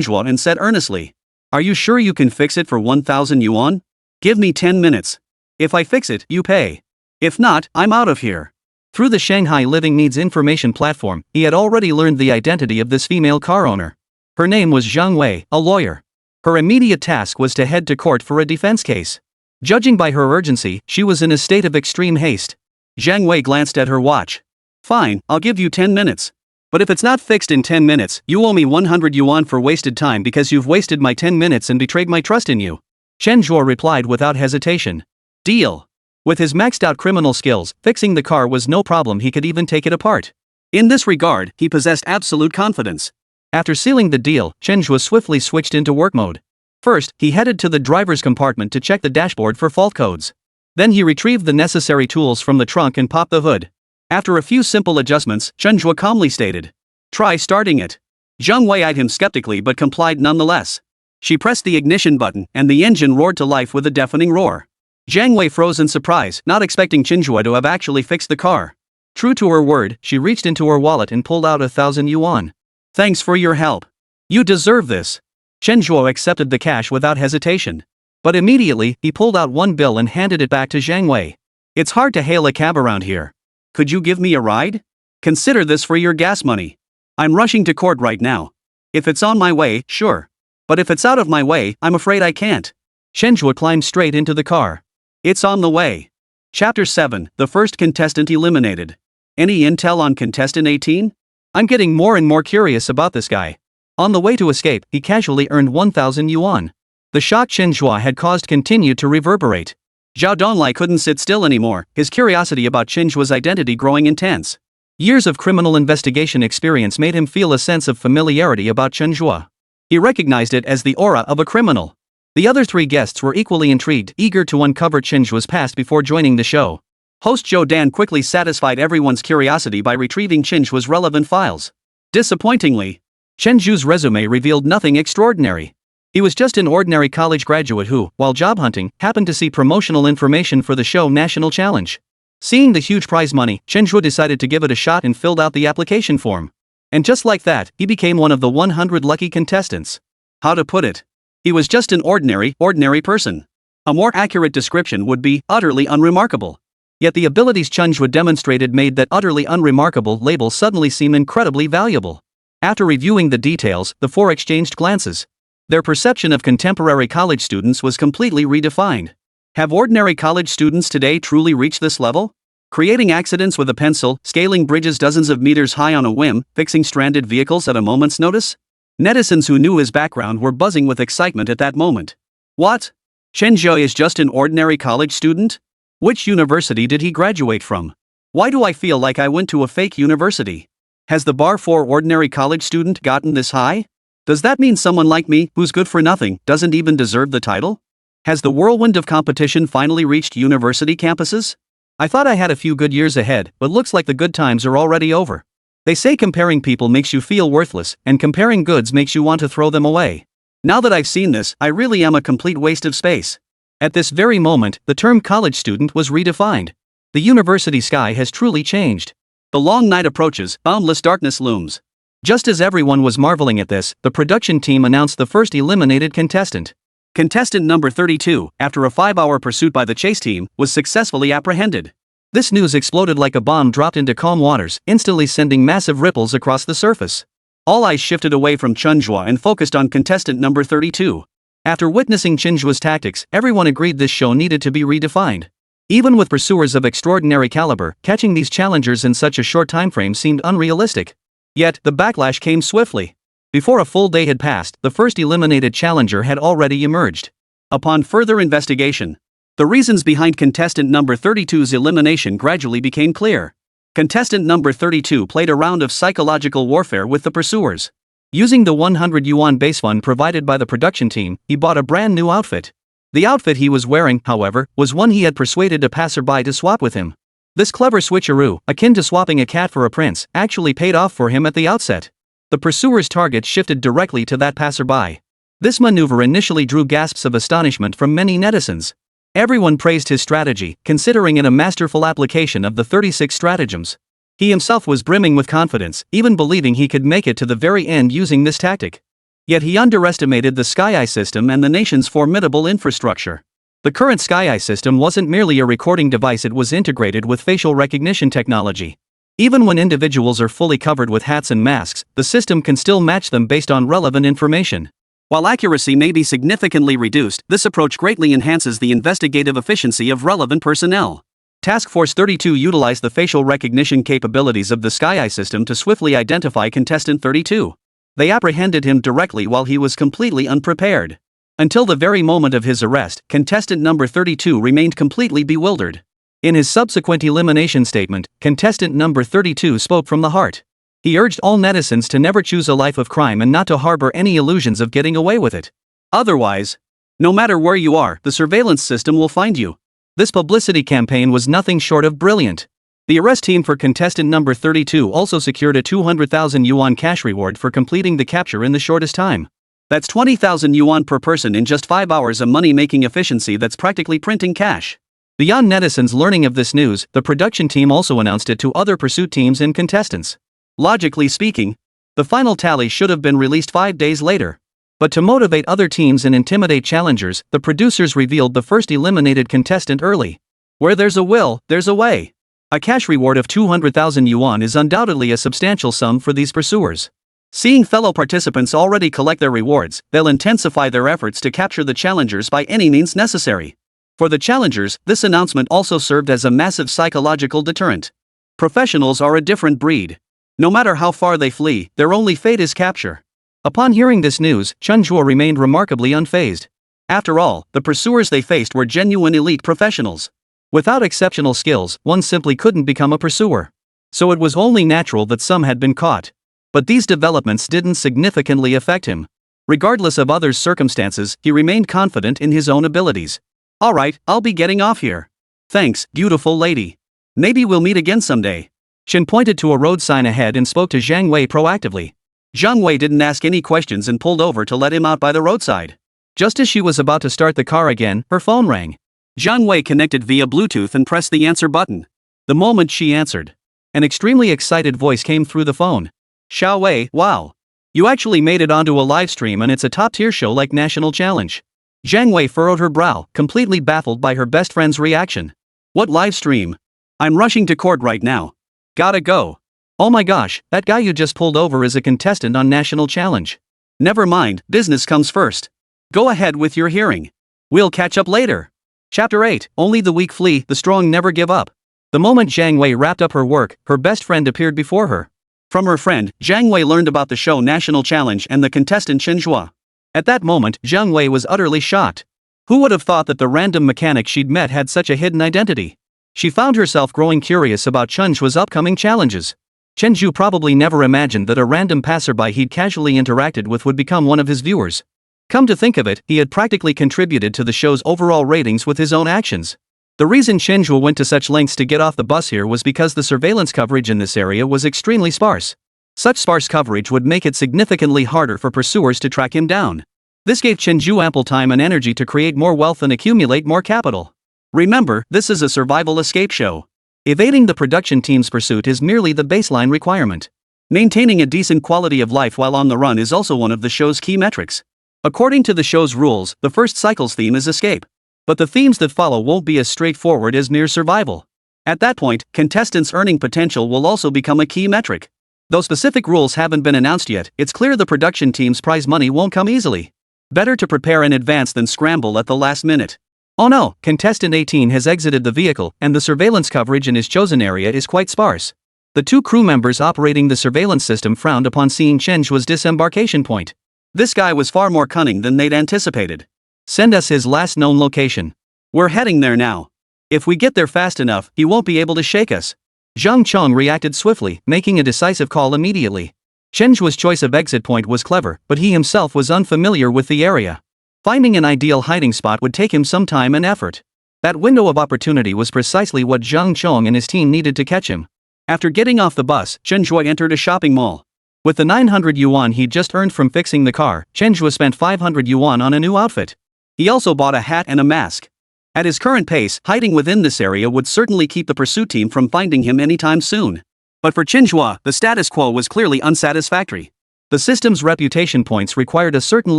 Zhe and said earnestly, "Are you sure you can fix it for 1,000 yuan? Give me 10 minutes. If I fix it, you pay. If not, I'm out of here." Through the Shanghai Living Needs Information platform, he had already learned the identity of this female car owner. Her name was Zhang Wei, a lawyer. Her immediate task was to head to court for a defense case. Judging by her urgency, she was in a state of extreme haste. Zhang Wei glanced at her watch. "Fine, I'll give you 10 minutes. But if it's not fixed in 10 minutes, you owe me 100 yuan for wasted time because you've wasted my 10 minutes and betrayed my trust in you." Chen Zhe replied without hesitation. "Deal." With his maxed-out criminal skills, fixing the car was no problem. He could even take it apart. In this regard, he possessed absolute confidence. After sealing the deal, Chen Zhe swiftly switched into work mode. First, he headed to the driver's compartment to check the dashboard for fault codes. Then he retrieved the necessary tools from the trunk and popped the hood. After a few simple adjustments, Chen Zhe calmly stated, "Try starting it." Zhang Wei eyed him skeptically but complied nonetheless. She pressed the ignition button, and the engine roared to life with a deafening roar. Zhang Wei froze in surprise, not expecting Chen Zhe to have actually fixed the car. True to her word, she reached into her wallet and pulled out 1,000 yuan. "Thanks for your help. You deserve this." Chen Zhe accepted the cash without hesitation. But immediately, he pulled out one bill and handed it back to Zhang Wei. "It's hard to hail a cab around here. Could you give me a ride? Consider this for your gas money. I'm rushing to court right now. If it's on my way, sure. But if it's out of my way, I'm afraid I can't." Chen Zhe climbed straight into the car. It's on the way. Chapter 7, The First Contestant Eliminated. Any intel on contestant 18? I'm getting more and more curious about this guy. On the way to escape, he casually earned 1,000 yuan. The shock Chen Zhe had caused continued to reverberate. Zhao Donglai couldn't sit still anymore, his curiosity about Chen Zhe's identity growing intense. Years of criminal investigation experience made him feel a sense of familiarity about Chen Zhe. He recognized it as the aura of a criminal. The other three guests were equally intrigued, eager to uncover Chen Zhe's past before joining the show. Host Zhou Dan quickly satisfied everyone's curiosity by retrieving Chen Zhe's relevant files. Disappointingly, Chen Zhe's resume revealed nothing extraordinary. He was just an ordinary college graduate who, while job hunting, happened to see promotional information for the show National Challenge. Seeing the huge prize money, Chen Zhe decided to give it a shot and filled out the application form. And just like that, he became one of the 100 lucky contestants. How to put it? He was just an ordinary person. A more accurate description would be utterly unremarkable. Yet the abilities Chen Zhe demonstrated made that utterly unremarkable label suddenly seem incredibly valuable. After reviewing the details, the four exchanged glances. Their perception of contemporary college students was completely redefined. Have ordinary college students today truly reached this level? Creating accidents with a pencil, scaling bridges dozens of meters high on a whim, fixing stranded vehicles at a moment's notice? Netizens who knew his background were buzzing with excitement at that moment. What? Chen Zhe is just an ordinary college student? Which university did he graduate from? Why do I feel like I went to a fake university? Has the bar for ordinary college student gotten this high? Does that mean someone like me, who's good for nothing, doesn't even deserve the title? Has the whirlwind of competition finally reached university campuses? I thought I had a few good years ahead, but looks like the good times are already over. They say comparing people makes you feel worthless, and comparing goods makes you want to throw them away. Now that I've seen this, I really am a complete waste of space. At this very moment, the term college student was redefined. The university sky has truly changed. The long night approaches, boundless darkness looms. Just as everyone was marveling at this, the production team announced the first eliminated contestant. Contestant number 32, after a 5-hour pursuit by the chase team, was successfully apprehended. This news exploded like a bomb dropped into calm waters, instantly sending massive ripples across the surface. All eyes shifted away from Chen Zhe and focused on contestant number 32. After witnessing Chen Zhe's tactics, everyone agreed this show needed to be redefined. Even with pursuers of extraordinary caliber, catching these challengers in such a short time frame seemed unrealistic. Yet, the backlash came swiftly. Before a full day had passed, the first eliminated challenger had already emerged. Upon further investigation, the reasons behind contestant number 32's elimination gradually became clear. Contestant number 32 played a round of psychological warfare with the pursuers. Using the 100 yuan base fund provided by the production team, he bought a brand new outfit. The outfit he was wearing, however, was one he had persuaded a passerby to swap with him. This clever switcheroo, akin to swapping a cat for a prince, actually paid off for him at the outset. The pursuer's target shifted directly to that passerby. This maneuver initially drew gasps of astonishment from many netizens. Everyone praised his strategy, considering it a masterful application of the 36 stratagems. He himself was brimming with confidence, even believing he could make it to the very end using this tactic. Yet he underestimated the Sky Eye system and the nation's formidable infrastructure. The current Sky Eye system wasn't merely a recording device, it was integrated with facial recognition technology. Even when individuals are fully covered with hats and masks, the system can still match them based on relevant information. While accuracy may be significantly reduced, this approach greatly enhances the investigative efficiency of relevant personnel. Task Force 32 utilized the facial recognition capabilities of the Sky Eye system to swiftly identify Contestant 32. They apprehended him directly while he was completely unprepared. Until the very moment of his arrest, Contestant number 32 remained completely bewildered. In his subsequent elimination statement, Contestant number 32 spoke from the heart. He urged all netizens to never choose a life of crime and not to harbor any illusions of getting away with it. Otherwise, no matter where you are, the surveillance system will find you. This publicity campaign was nothing short of brilliant. The arrest team for Contestant number 32 also secured a 200,000 yuan cash reward for completing the capture in the shortest time. That's 20,000 yuan per person in just 5 hours, a money-making efficiency that's practically printing cash. Beyond netizens learning of this news, the production team also announced it to other pursuit teams and contestants. Logically speaking, the final tally should have been released 5 days later. But to motivate other teams and intimidate challengers, the producers revealed the first eliminated contestant early. Where there's a will, there's a way. A cash reward of 200,000 yuan is undoubtedly a substantial sum for these pursuers. Seeing fellow participants already collect their rewards, they'll intensify their efforts to capture the challengers by any means necessary. For the challengers, this announcement also served as a massive psychological deterrent. Professionals are a different breed. No matter how far they flee, their only fate is capture. Upon hearing this news, Chen Zhe remained remarkably unfazed. After all, the pursuers they faced were genuine elite professionals. Without exceptional skills, one simply couldn't become a pursuer. So it was only natural that some had been caught. But these developments didn't significantly affect him. Regardless of others' circumstances, he remained confident in his own abilities. Alright, I'll be getting off here. Thanks, beautiful lady. Maybe we'll meet again someday. Chen pointed to a road sign ahead and spoke to Zhang Wei proactively. Zhang Wei didn't ask any questions and pulled over to let him out by the roadside. Just as she was about to start the car again, her phone rang. Zhang Wei connected via Bluetooth and pressed the answer button. The moment she answered, an extremely excited voice came through the phone. Xiao Wei, wow. You actually made it onto a live stream and it's a top-tier show like National Challenge. Zhang Wei furrowed her brow, completely baffled by her best friend's reaction. What live stream? I'm rushing to court right now. Gotta go. Oh my gosh, that guy you just pulled over is a contestant on National Challenge. Never mind, business comes first. Go ahead with your hearing. We'll catch up later. Chapter 8, Only the weak flee, the strong never give up. The moment Zhang Wei wrapped up her work, her best friend appeared before her. From her friend, Zhang Wei learned about the show National Challenge and the contestant Chen Zhe. At that moment, Zhang Wei was utterly shocked. Who would have thought that the random mechanic she'd met had such a hidden identity? She found herself growing curious about Chen Zhe's upcoming challenges. Chen Zhe probably never imagined that a random passerby he'd casually interacted with would become one of his viewers. Come to think of it, he had practically contributed to the show's overall ratings with his own actions. The reason Chen Zhe went to such lengths to get off the bus here was because the surveillance coverage in this area was extremely sparse. Such sparse coverage would make it significantly harder for pursuers to track him down. This gave Chen Zhe ample time and energy to create more wealth and accumulate more capital. Remember, this is a survival escape show. Evading the production team's pursuit is merely the baseline requirement. Maintaining a decent quality of life while on the run is also one of the show's key metrics. According to the show's rules, the first cycle's theme is escape. But the themes that follow won't be as straightforward as mere survival. At that point, contestants' earning potential will also become a key metric. Though specific rules haven't been announced yet, it's clear the production team's prize money won't come easily. Better to prepare in advance than scramble at the last minute. Oh no, contestant 18 has exited the vehicle, and the surveillance coverage in his chosen area is quite sparse. The two crew members operating the surveillance system frowned upon seeing Chen Zhe's disembarkation point. This guy was far more cunning than they'd anticipated. Send us his last known location. We're heading there now. If we get there fast enough, he won't be able to shake us. Zhang Chong reacted swiftly, making a decisive call immediately. Chen Zhe's choice of exit point was clever, but he himself was unfamiliar with the area. Finding an ideal hiding spot would take him some time and effort. That window of opportunity was precisely what Zhang Chong and his team needed to catch him. After getting off the bus, Chen Zhe entered a shopping mall. With the 900 yuan he'd just earned from fixing the car, Chen Zhe spent 500 yuan on a new outfit. He also bought a hat and a mask. At his current pace, hiding within this area would certainly keep the pursuit team from finding him anytime soon. But for Chen Zhe, the status quo was clearly unsatisfactory. The system's reputation points required a certain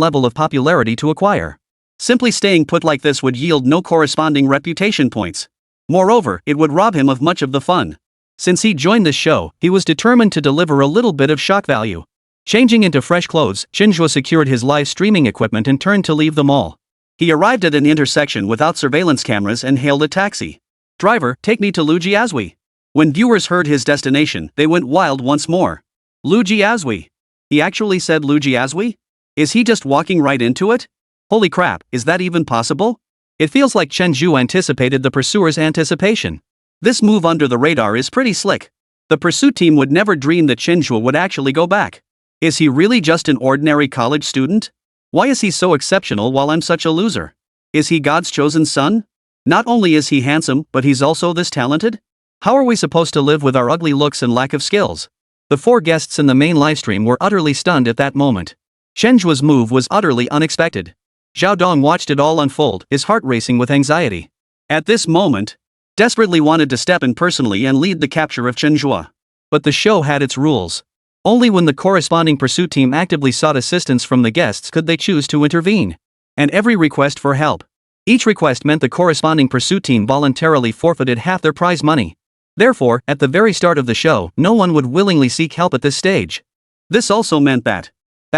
level of popularity to acquire. Simply staying put like this would yield no corresponding reputation points. Moreover, it would rob him of much of the fun. Since he joined this show, he was determined to deliver a little bit of shock value. Changing into fresh clothes, Chen Zhe secured his live streaming equipment and turned to leave the mall. He arrived at an intersection without surveillance cameras and hailed a taxi. "Driver, take me to Lujiazui." When viewers heard his destination, they went wild once more. Lujiazui. He actually said Lujiazui? Is he just walking right into it? Holy crap, is that even possible? It feels like Chen Zhe anticipated the pursuer's anticipation. This move under the radar is pretty slick. The pursuit team would never dream that Chen Zhe would actually go back. Is he really just an ordinary college student? Why is he so exceptional while I'm such a loser? Is he God's chosen son? Not only is he handsome, but he's also this talented? How are we supposed to live with our ugly looks and lack of skills? The four guests in the main livestream were utterly stunned at that moment. Chen Zhe's move was utterly unexpected. Zhao Dong watched it all unfold, his heart racing with anxiety. At this moment, desperately wanted to step in personally and lead the capture of Chen Zhe. But the show had its rules. Only when the corresponding pursuit team actively sought assistance from the guests could they choose to intervene. And every request for help. Each request meant the corresponding pursuit team voluntarily forfeited half their prize money. Therefore, at the very start of the show, no one would willingly seek help at this stage. This also meant that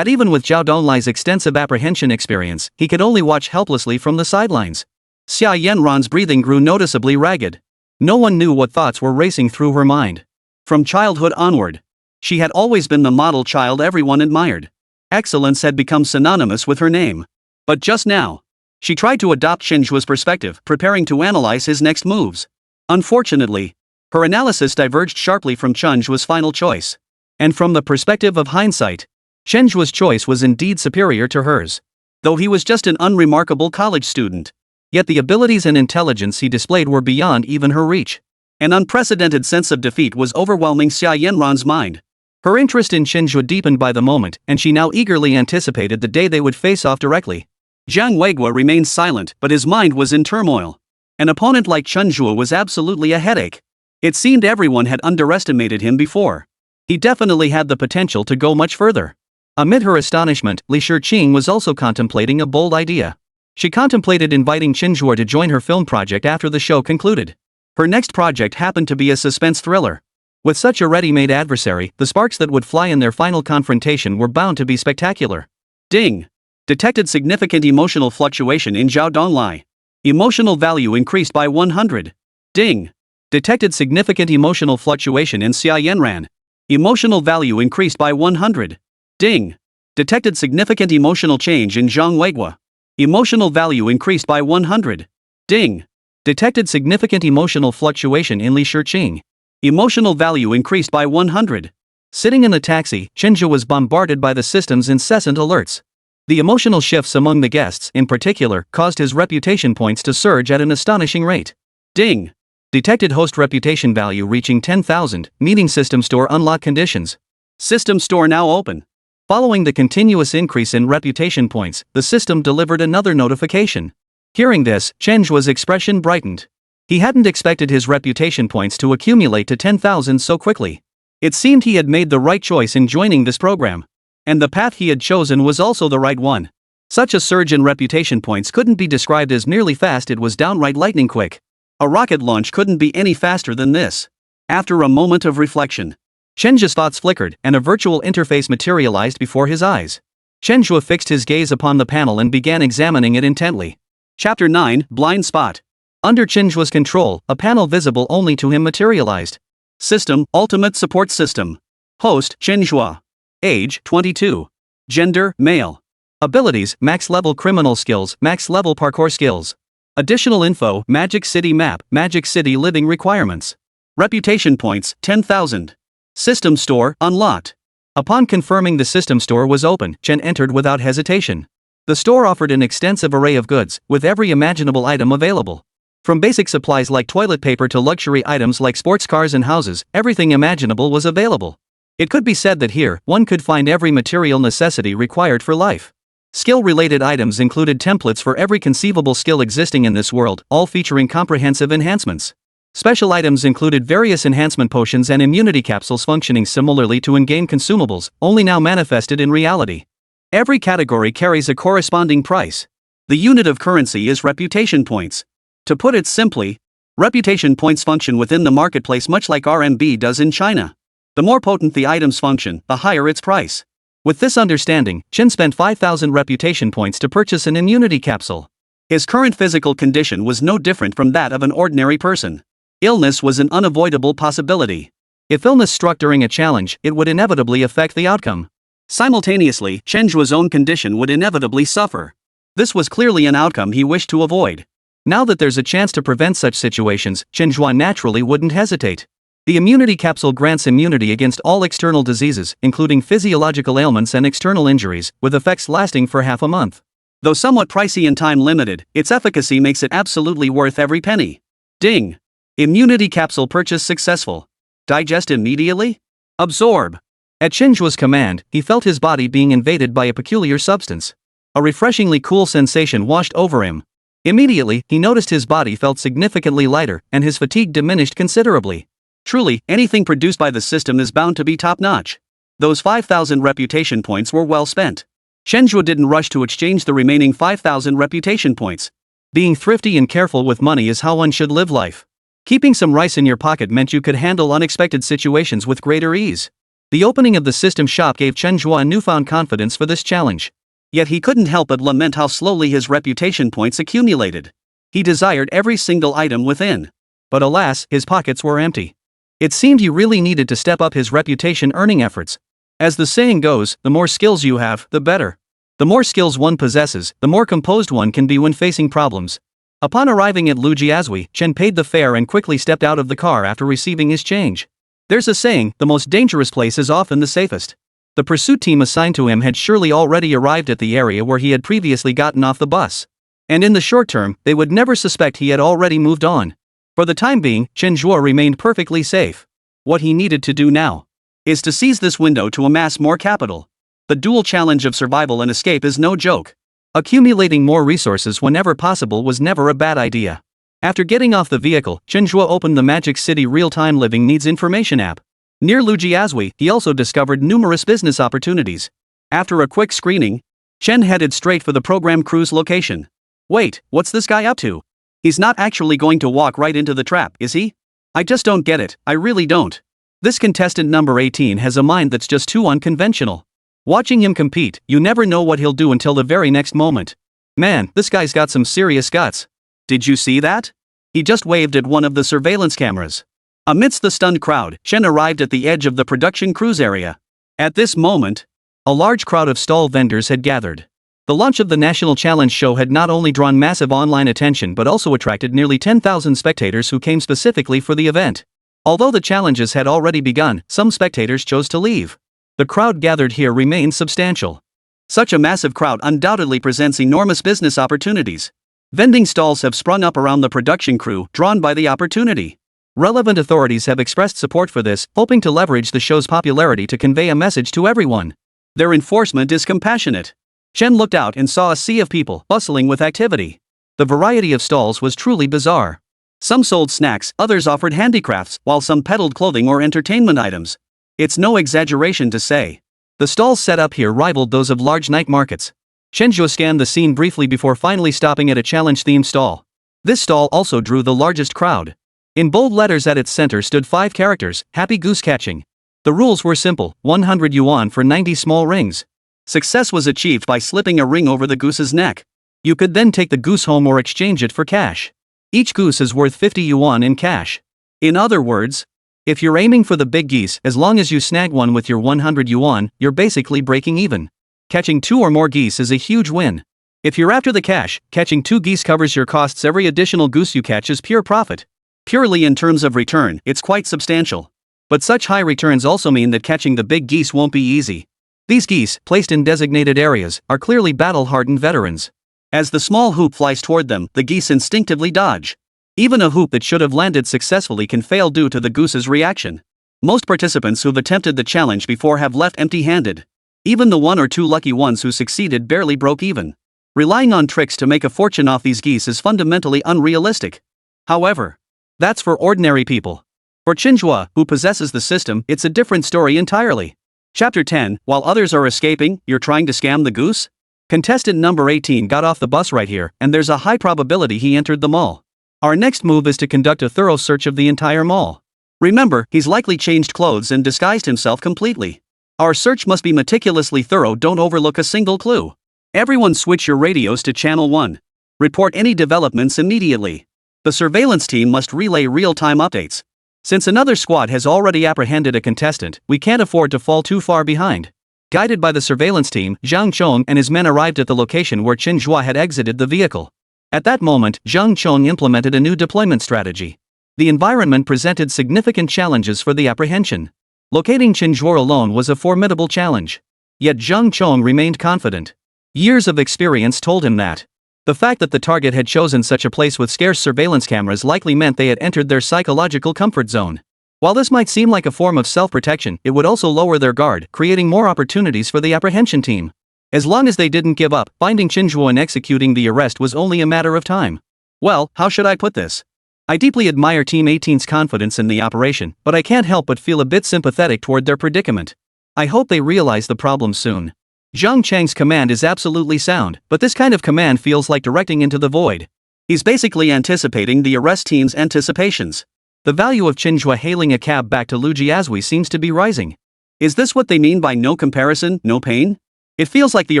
even with Zhao Donglai's extensive apprehension experience, he could only watch helplessly from the sidelines. Xia Yanran's breathing grew noticeably ragged. No one knew what thoughts were racing through her mind. From childhood onward, she had always been the model child everyone admired. Excellence had become synonymous with her name. But just now, she tried to adopt Chen Zhe's perspective, preparing to analyze his next moves. Unfortunately, her analysis diverged sharply from Chen Zhe's final choice. And from the perspective of hindsight, Chen Zhe's choice was indeed superior to hers. Though he was just an unremarkable college student, yet the abilities and intelligence he displayed were beyond even her reach. An unprecedented sense of defeat was overwhelming Xia Yanran's mind. Her interest in Chen Zhe deepened by the moment, and she now eagerly anticipated the day they would face off directly. Jiang Weiguo remained silent, but his mind was in turmoil. An opponent like Chen Zhe was absolutely a headache. It seemed everyone had underestimated him before. He definitely had the potential to go much further. Amid her astonishment, Li Shiqing was also contemplating a bold idea. She contemplated inviting Chen Zhe to join her film project after the show concluded. Her next project happened to be a suspense thriller. With such a ready-made adversary, the sparks that would fly in their final confrontation were bound to be spectacular. Ding! Detected significant emotional fluctuation in Zhao Donglai. Emotional value increased by 100. Ding! Detected significant emotional fluctuation in Xia Yanran. Emotional value increased by 100. Ding! Detected significant emotional change in Zhang Weiguo. Emotional value increased by 100. Ding! Detected significant emotional fluctuation in Li Shiqing. Emotional value increased by 100. Sitting in the taxi, Chen Zhe was bombarded by the system's incessant alerts. The emotional shifts among the guests, in particular, caused his reputation points to surge at an astonishing rate. Ding! Detected host reputation value reaching 10,000, meeting system store unlock conditions. System store now open. Following the continuous increase in reputation points, the system delivered another notification. Hearing this, Chen Zhe's expression brightened. He hadn't expected his reputation points to accumulate to 10,000 so quickly. It seemed he had made the right choice in joining this program. And the path he had chosen was also the right one. Such a surge in reputation points couldn't be described as merely fast, it was downright lightning quick. A rocket launch couldn't be any faster than this. After a moment of reflection, Chen Zhe's thoughts flickered, and a virtual interface materialized before his eyes. Chen Zhe fixed his gaze upon the panel and began examining it intently. Chapter 9, Blind Spot. Under Chen Zhe's control, a panel visible only to him materialized. System, Ultimate Support System. Host, Chen Zhe. Age, 22. Gender, male. Abilities, Max Level Criminal Skills, Max Level Parkour Skills. Additional info, Magic City Map, Magic City Living Requirements. Reputation points, 10,000. System store, unlocked. Upon confirming the system store was open, Chen entered without hesitation. The store offered an extensive array of goods, with every imaginable item available. From basic supplies like toilet paper to luxury items like sports cars and houses, everything imaginable was available. It could be said that here, one could find every material necessity required for life. Skill-related items included templates for every conceivable skill existing in this world, all featuring comprehensive enhancements. Special items included various enhancement potions and immunity capsules functioning similarly to in-game consumables, only now manifested in reality. Every category carries a corresponding price. The unit of currency is reputation points. To put it simply, reputation points function within the marketplace much like RMB does in China. The more potent the items function, the higher its price. With this understanding, Chen spent 5,000 reputation points to purchase an immunity capsule. His current physical condition was no different from that of an ordinary person. Illness was an unavoidable possibility. If illness struck during a challenge, it would inevitably affect the outcome. Simultaneously, Chen Zhe's own condition would inevitably suffer. This was clearly an outcome he wished to avoid. Now that there's a chance to prevent such situations, Chen Zhe naturally wouldn't hesitate. The immunity capsule grants immunity against all external diseases, including physiological ailments and external injuries, with effects lasting for half a month. Though somewhat pricey and time-limited, its efficacy makes it absolutely worth every penny. Ding! Immunity capsule purchase successful. Digest immediately? Absorb. At Chen Zhe's command, he felt his body being invaded by a peculiar substance. A refreshingly cool sensation washed over him. Immediately, he noticed his body felt significantly lighter, and his fatigue diminished considerably. Truly, anything produced by the system is bound to be top-notch. Those 5,000 reputation points were well spent. Chen Zhe didn't rush to exchange the remaining 5,000 reputation points. Being thrifty and careful with money is how one should live life. Keeping some rice in your pocket meant you could handle unexpected situations with greater ease. The opening of the system shop gave Chen Zhe a newfound confidence for this challenge. Yet he couldn't help but lament how slowly his reputation points accumulated. He desired every single item within. But alas, his pockets were empty. It seemed he really needed to step up his reputation-earning efforts. As the saying goes, the more skills you have, the better. The more skills one possesses, the more composed one can be when facing problems. Upon arriving at Lujiazui, Chen paid the fare and quickly stepped out of the car after receiving his change. There's a saying, the most dangerous place is often the safest. The pursuit team assigned to him had surely already arrived at the area where he had previously gotten off the bus. And in the short term, they would never suspect he had already moved on. For the time being, Chen Zhe remained perfectly safe. What he needed to do now is to seize this window to amass more capital. The dual challenge of survival and escape is no joke. Accumulating more resources whenever possible was never a bad idea. After getting off the vehicle, Chen Zhe opened the Magic City Real-Time Living Needs Information app. Near Lujiazui, he also discovered numerous business opportunities. After a quick screening, Chen headed straight for the program crew's location. Wait, what's this guy up to? He's not actually going to walk right into the trap, is he? I just don't get it, I really don't. This contestant number 18 has a mind that's just too unconventional. Watching him compete, you never know what he'll do until the very next moment. Man, this guy's got some serious guts. Did you see that? He just waved at one of the surveillance cameras. Amidst the stunned crowd, Chen arrived at the edge of the production cruise area. At this moment, a large crowd of stall vendors had gathered. The launch of the National Challenge show had not only drawn massive online attention but also attracted nearly 10,000 spectators who came specifically for the event. Although the challenges had already begun, some spectators chose to leave. The crowd gathered here remained substantial. Such a massive crowd undoubtedly presents enormous business opportunities. Vending stalls have sprung up around the production crew, drawn by the opportunity. Relevant authorities have expressed support for this, hoping to leverage the show's popularity to convey a message to everyone. Their enforcement is compassionate. Chen looked out and saw a sea of people, bustling with activity. The variety of stalls was truly bizarre. Some sold snacks, others offered handicrafts, while some peddled clothing or entertainment items. It's no exaggeration to say. The stalls set up here rivaled those of large night markets. Chen Zhe scanned the scene briefly before finally stopping at a challenge-themed stall. This stall also drew the largest crowd. In bold letters at its center stood 5 characters, Happy Goose Catching. The rules were simple, 100 yuan for 90 small rings. Success was achieved by slipping a ring over the goose's neck. You could then take the goose home or exchange it for cash. Each goose is worth 50 yuan in cash. In other words, if you're aiming for the big geese, as long as you snag one with your 100 yuan, you're basically breaking even. Catching 2 or more geese is a huge win. If you're after the cash, catching 2 geese covers your costs. Every additional goose you catch is pure profit. Purely in terms of return, it's quite substantial. But such high returns also mean that catching the big geese won't be easy. These geese, placed in designated areas, are clearly battle-hardened veterans. As the small hoop flies toward them, the geese instinctively dodge. Even a hoop that should have landed successfully can fail due to the goose's reaction. Most participants who've attempted the challenge before have left empty-handed. Even the 1 or 2 lucky ones who succeeded barely broke even. Relying on tricks to make a fortune off these geese is fundamentally unrealistic. However, that's for ordinary people. For Chen Zhe, who possesses the system, it's a different story entirely. Chapter 10, while others are escaping, you're trying to scam the goose? Contestant number 18 got off the bus right here, and there's a high probability he entered the mall. Our next move is to conduct a thorough search of the entire mall. Remember, he's likely changed clothes and disguised himself completely. Our search must be meticulously thorough, don't overlook a single clue. Everyone switch your radios to channel 1. Report any developments immediately. The surveillance team must relay real-time updates. Since another squad has already apprehended a contestant, we can't afford to fall too far behind. Guided by the surveillance team, Zhang Chong and his men arrived at the location where Chen Zhe had exited the vehicle. At that moment, Zhang Chong implemented a new deployment strategy. The environment presented significant challenges for the apprehension. Locating Chen Zhe alone was a formidable challenge. Yet Zhang Chong remained confident. Years of experience told him that. The fact that the target had chosen such a place with scarce surveillance cameras likely meant they had entered their psychological comfort zone. While this might seem like a form of self-protection, it would also lower their guard, creating more opportunities for the apprehension team. As long as they didn't give up, finding Chen Zhe and executing the arrest was only a matter of time. Well, how should I put this? I deeply admire Team 18's confidence in the operation, but I can't help but feel a bit sympathetic toward their predicament. I hope they realize the problem soon. Zhang Chang's command is absolutely sound, but this kind of command feels like directing into the void. He's basically anticipating the arrest team's anticipations. The value of Chen Zhe hailing a cab back to Lujiazui seems to be rising. Is this what they mean by no comparison, no pain? It feels like the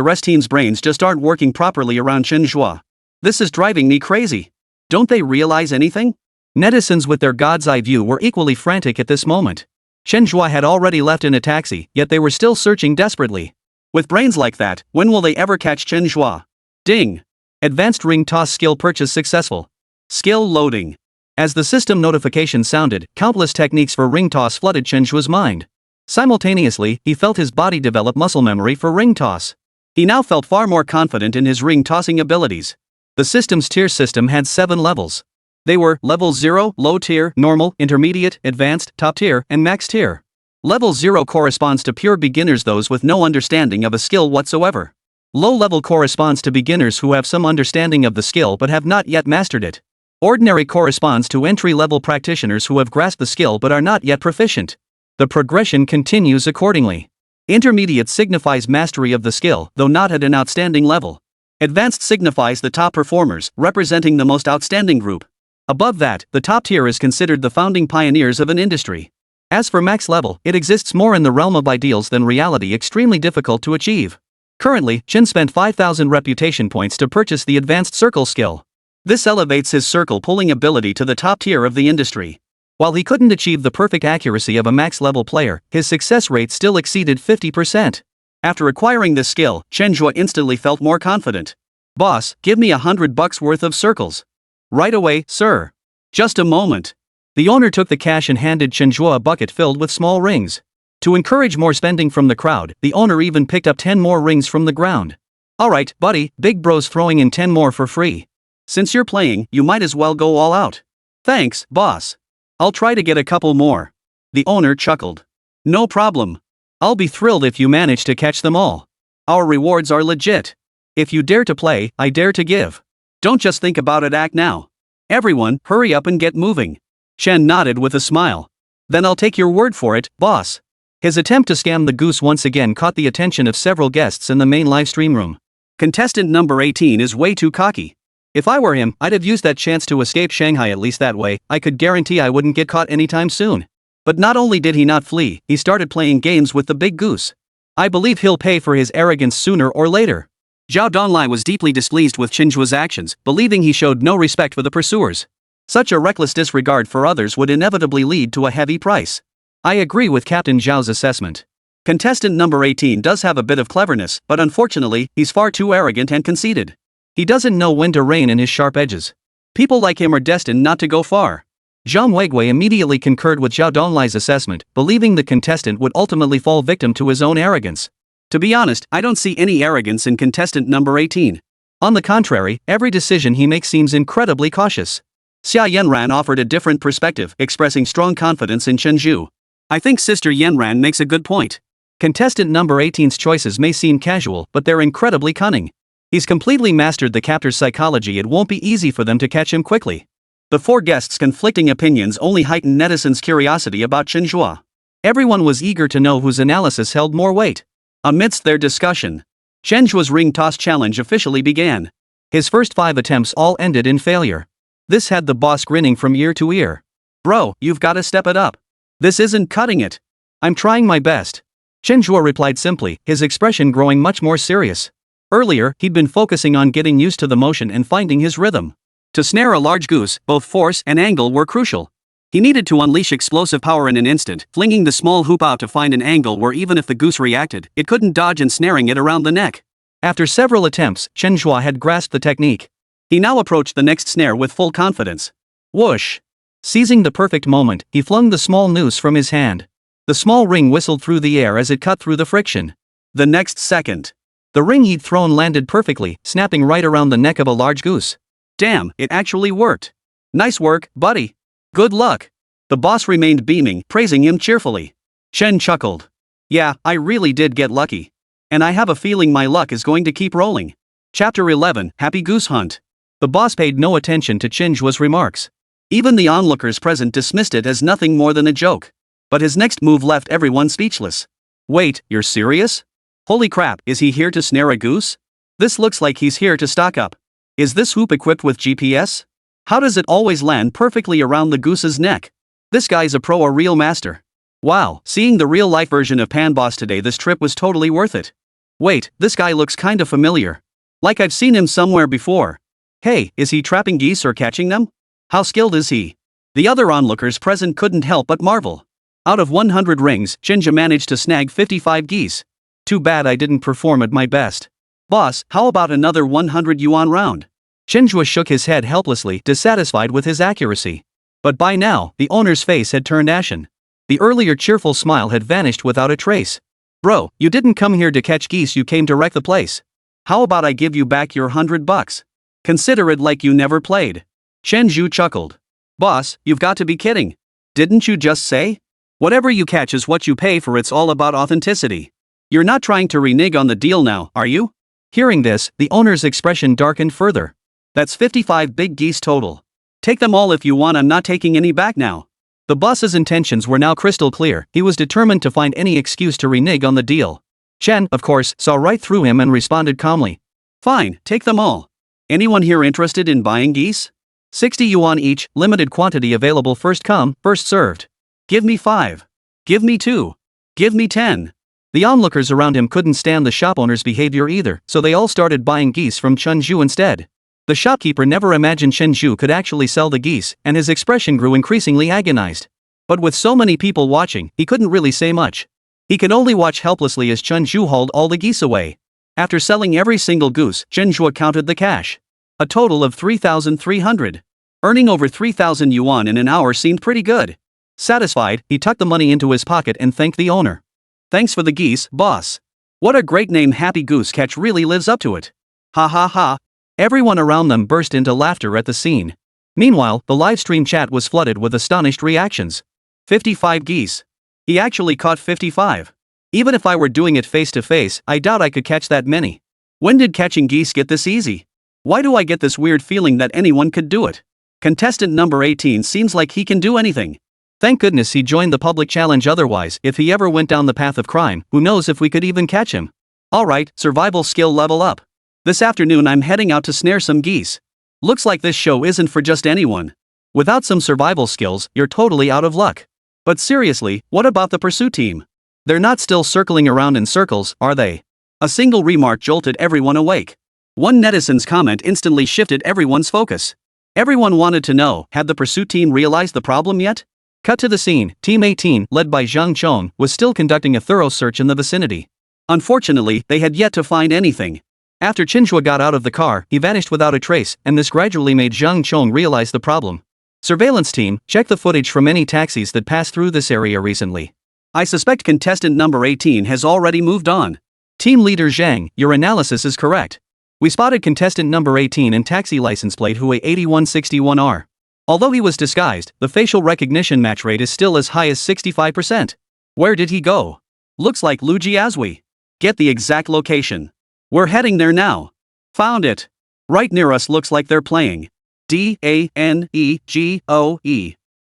arrest team's brains just aren't working properly around Chen Zhe. This is driving me crazy. Don't they realize anything? Netizens with their god's eye view were equally frantic at this moment. Chen Zhe had already left in a taxi, yet they were still searching desperately. With brains like that, when will they ever catch Chen Zhe? Ding! Advanced ring toss skill purchase successful. Skill loading. As the system notification sounded, countless techniques for ring toss flooded Chen Zhe's mind. Simultaneously, he felt his body develop muscle memory for ring toss. He now felt far more confident in his ring tossing abilities. The system's tier system had 7 levels. They were Level 0, Low Tier, Normal, Intermediate, Advanced, Top Tier, and Max Tier. Level 0 corresponds to pure beginners, those with no understanding of a skill whatsoever. Low level corresponds to beginners who have some understanding of the skill but have not yet mastered it. Ordinary corresponds to entry-level practitioners who have grasped the skill but are not yet proficient. The progression continues accordingly. Intermediate signifies mastery of the skill, though not at an outstanding level. Advanced signifies the top performers, representing the most outstanding group. Above that, the top tier is considered the founding pioneers of an industry. As for max level, it exists more in the realm of ideals than reality, extremely difficult to achieve. Currently, Chen spent 5,000 reputation points to purchase the advanced circle skill. This elevates his circle pulling ability to the top tier of the industry. While he couldn't achieve the perfect accuracy of a max level player, his success rate still exceeded 50%. After acquiring this skill, Chen Zhe instantly felt more confident. Boss, give me $100 worth of circles. Right away, sir. Just a moment. The owner took the cash and handed Chen Zhe a bucket filled with small rings. To encourage more spending from the crowd, the owner even picked up 10 more rings from the ground. Alright, buddy, big bro's throwing in 10 more for free. Since you're playing, you might as well go all out. Thanks, boss. I'll try to get a couple more. The owner chuckled. No problem. I'll be thrilled if you manage to catch them all. Our rewards are legit. If you dare to play, I dare to give. Don't just think about it, act now. Everyone, hurry up and get moving. Chen nodded with a smile. Then I'll take your word for it, boss. His attempt to scam the goose once again caught the attention of several guests in the main live stream room. Contestant number 18 is way too cocky. If I were him, I'd have used that chance to escape Shanghai. At least that way, I could guarantee I wouldn't get caught anytime soon. But not only did he not flee, he started playing games with the big goose. I believe he'll pay for his arrogance sooner or later. Zhao Donglai was deeply displeased with Chen Zhe's actions, believing he showed no respect for the pursuers. Such a reckless disregard for others would inevitably lead to a heavy price. I agree with Captain Zhao's assessment. Contestant number 18 does have a bit of cleverness, but unfortunately, he's far too arrogant and conceited. He doesn't know when to rein in his sharp edges. People like him are destined not to go far. Zhang Weigui immediately concurred with Zhao Donglai's assessment, believing the contestant would ultimately fall victim to his own arrogance. To be honest, I don't see any arrogance in contestant number 18. On the contrary, every decision he makes seems incredibly cautious. Xia Yanran offered a different perspective, expressing strong confidence in Chen Zhe. I think Sister Yanran makes a good point. Contestant number 18's choices may seem casual, but they're incredibly cunning. He's completely mastered the captor's psychology. It won't be easy for them to catch him quickly. The four guests' conflicting opinions only heightened netizens' curiosity about Chen Zhe. Everyone was eager to know whose analysis held more weight. Amidst their discussion, Chen Zhe's ring toss challenge officially began. His first 5 attempts all ended in failure. This had the boss grinning from ear to ear. Bro, you've gotta step it up. This isn't cutting it. I'm trying my best. Chen Zhe replied simply, his expression growing much more serious. Earlier, he'd been focusing on getting used to the motion and finding his rhythm. To snare a large goose, both force and angle were crucial. He needed to unleash explosive power in an instant, flinging the small hoop out to find an angle where even if the goose reacted, it couldn't dodge and snaring it around the neck. After several attempts, Chen Zhe had grasped the technique. He now approached the next snare with full confidence. Whoosh! Seizing the perfect moment, he flung the small noose from his hand. The small ring whistled through the air as it cut through the friction. The next second, the ring he'd thrown landed perfectly, snapping right around the neck of a large goose. Damn, it actually worked. Nice work, buddy. Good luck. The boss remained beaming, praising him cheerfully. Chen chuckled. Yeah, I really did get lucky. And I have a feeling my luck is going to keep rolling. Chapter 11, Happy Goose Hunt. The boss paid no attention to Chen Zhe's remarks. Even the onlookers present dismissed it as nothing more than a joke. But his next move left everyone speechless. Wait, you're serious? Holy crap, is he here to snare a goose? This looks like he's here to stock up. Is this hoop equipped with GPS? How does it always land perfectly around the goose's neck? This guy's a pro, a real master. Wow, seeing the real-life version of Pan Boss today, this trip was totally worth it. Wait, this guy looks kinda familiar. Like I've seen him somewhere before. Hey, is he trapping geese or catching them? How skilled is he? The other onlookers present couldn't help but marvel. Out of 100 rings, Chen Zhe managed to snag 55 geese. Too bad I didn't perform at my best. Boss, how about another 100 yuan round? Chen Zhe shook his head helplessly, dissatisfied with his accuracy. But by now, the owner's face had turned ashen. The earlier cheerful smile had vanished without a trace. Bro, you didn't come here to catch geese, you came to wreck the place. How about I give you back your $100? Consider it like you never played. Chen Zhe chuckled. Boss, you've got to be kidding. Didn't you just say? Whatever you catch is what you pay for, it's all about authenticity. You're not trying to renege on the deal now, are you? Hearing this, the owner's expression darkened further. That's 55 big geese total. Take them all if you want, I'm not taking any back now. The boss's intentions were now crystal clear, he was determined to find any excuse to renege on the deal. Chen, of course, saw right through him and responded calmly. Fine, take them all. Anyone here interested in buying geese? 60 yuan each, limited quantity available, first come, first served. Give me 5. Give me 2. Give me 10. The onlookers around him couldn't stand the shop owner's behavior either, so they all started buying geese from Chen Zhe instead. The shopkeeper never imagined Chen Zhe could actually sell the geese, and his expression grew increasingly agonized. But with so many people watching, he couldn't really say much. He could only watch helplessly as Chen Zhe hauled all the geese away. After selling every single goose, Chen Zhe counted the cash. A total of 3,300. Earning over 3,000 yuan in an hour seemed pretty good. Satisfied, he tucked the money into his pocket and thanked the owner. Thanks for the geese, boss. What a great name, Happy Goose Catch really lives up to it. Ha ha ha. Everyone around them burst into laughter at the scene. Meanwhile, the livestream chat was flooded with astonished reactions. 55 geese. He actually caught 55. Even if I were doing it face to face, I doubt I could catch that many. When did catching geese get this easy? Why do I get this weird feeling that anyone could do it? Contestant number 18 seems like he can do anything. Thank goodness he joined the public challenge, otherwise, if he ever went down the path of crime, who knows if we could even catch him. Alright, survival skill level up. This afternoon I'm heading out to snare some geese. Looks like this show isn't for just anyone. Without some survival skills, you're totally out of luck. But seriously, what about the pursuit team? They're not still circling around in circles, are they? A single remark jolted everyone awake. One netizen's comment instantly shifted everyone's focus. Everyone wanted to know, had the pursuit team realized the problem yet? Cut to the scene, Team 18, led by Zhang Chong, was still conducting a thorough search in the vicinity. Unfortunately, they had yet to find anything. After Chen Zhe got out of the car, he vanished without a trace, and this gradually made Zhang Chong realize the problem. Surveillance team, check the footage from any taxis that passed through this area recently. I suspect contestant number 18 has already moved on. Team leader Zhang, your analysis is correct. We spotted contestant number 18 in taxi license plate HUA8161R. Although he was disguised, the facial recognition match rate is still as high as 65%. Where did he go? Looks like Lu Jiazui. Get the exact location. We're heading there now. Found it. Right near us, looks like they're playing DANEGOE.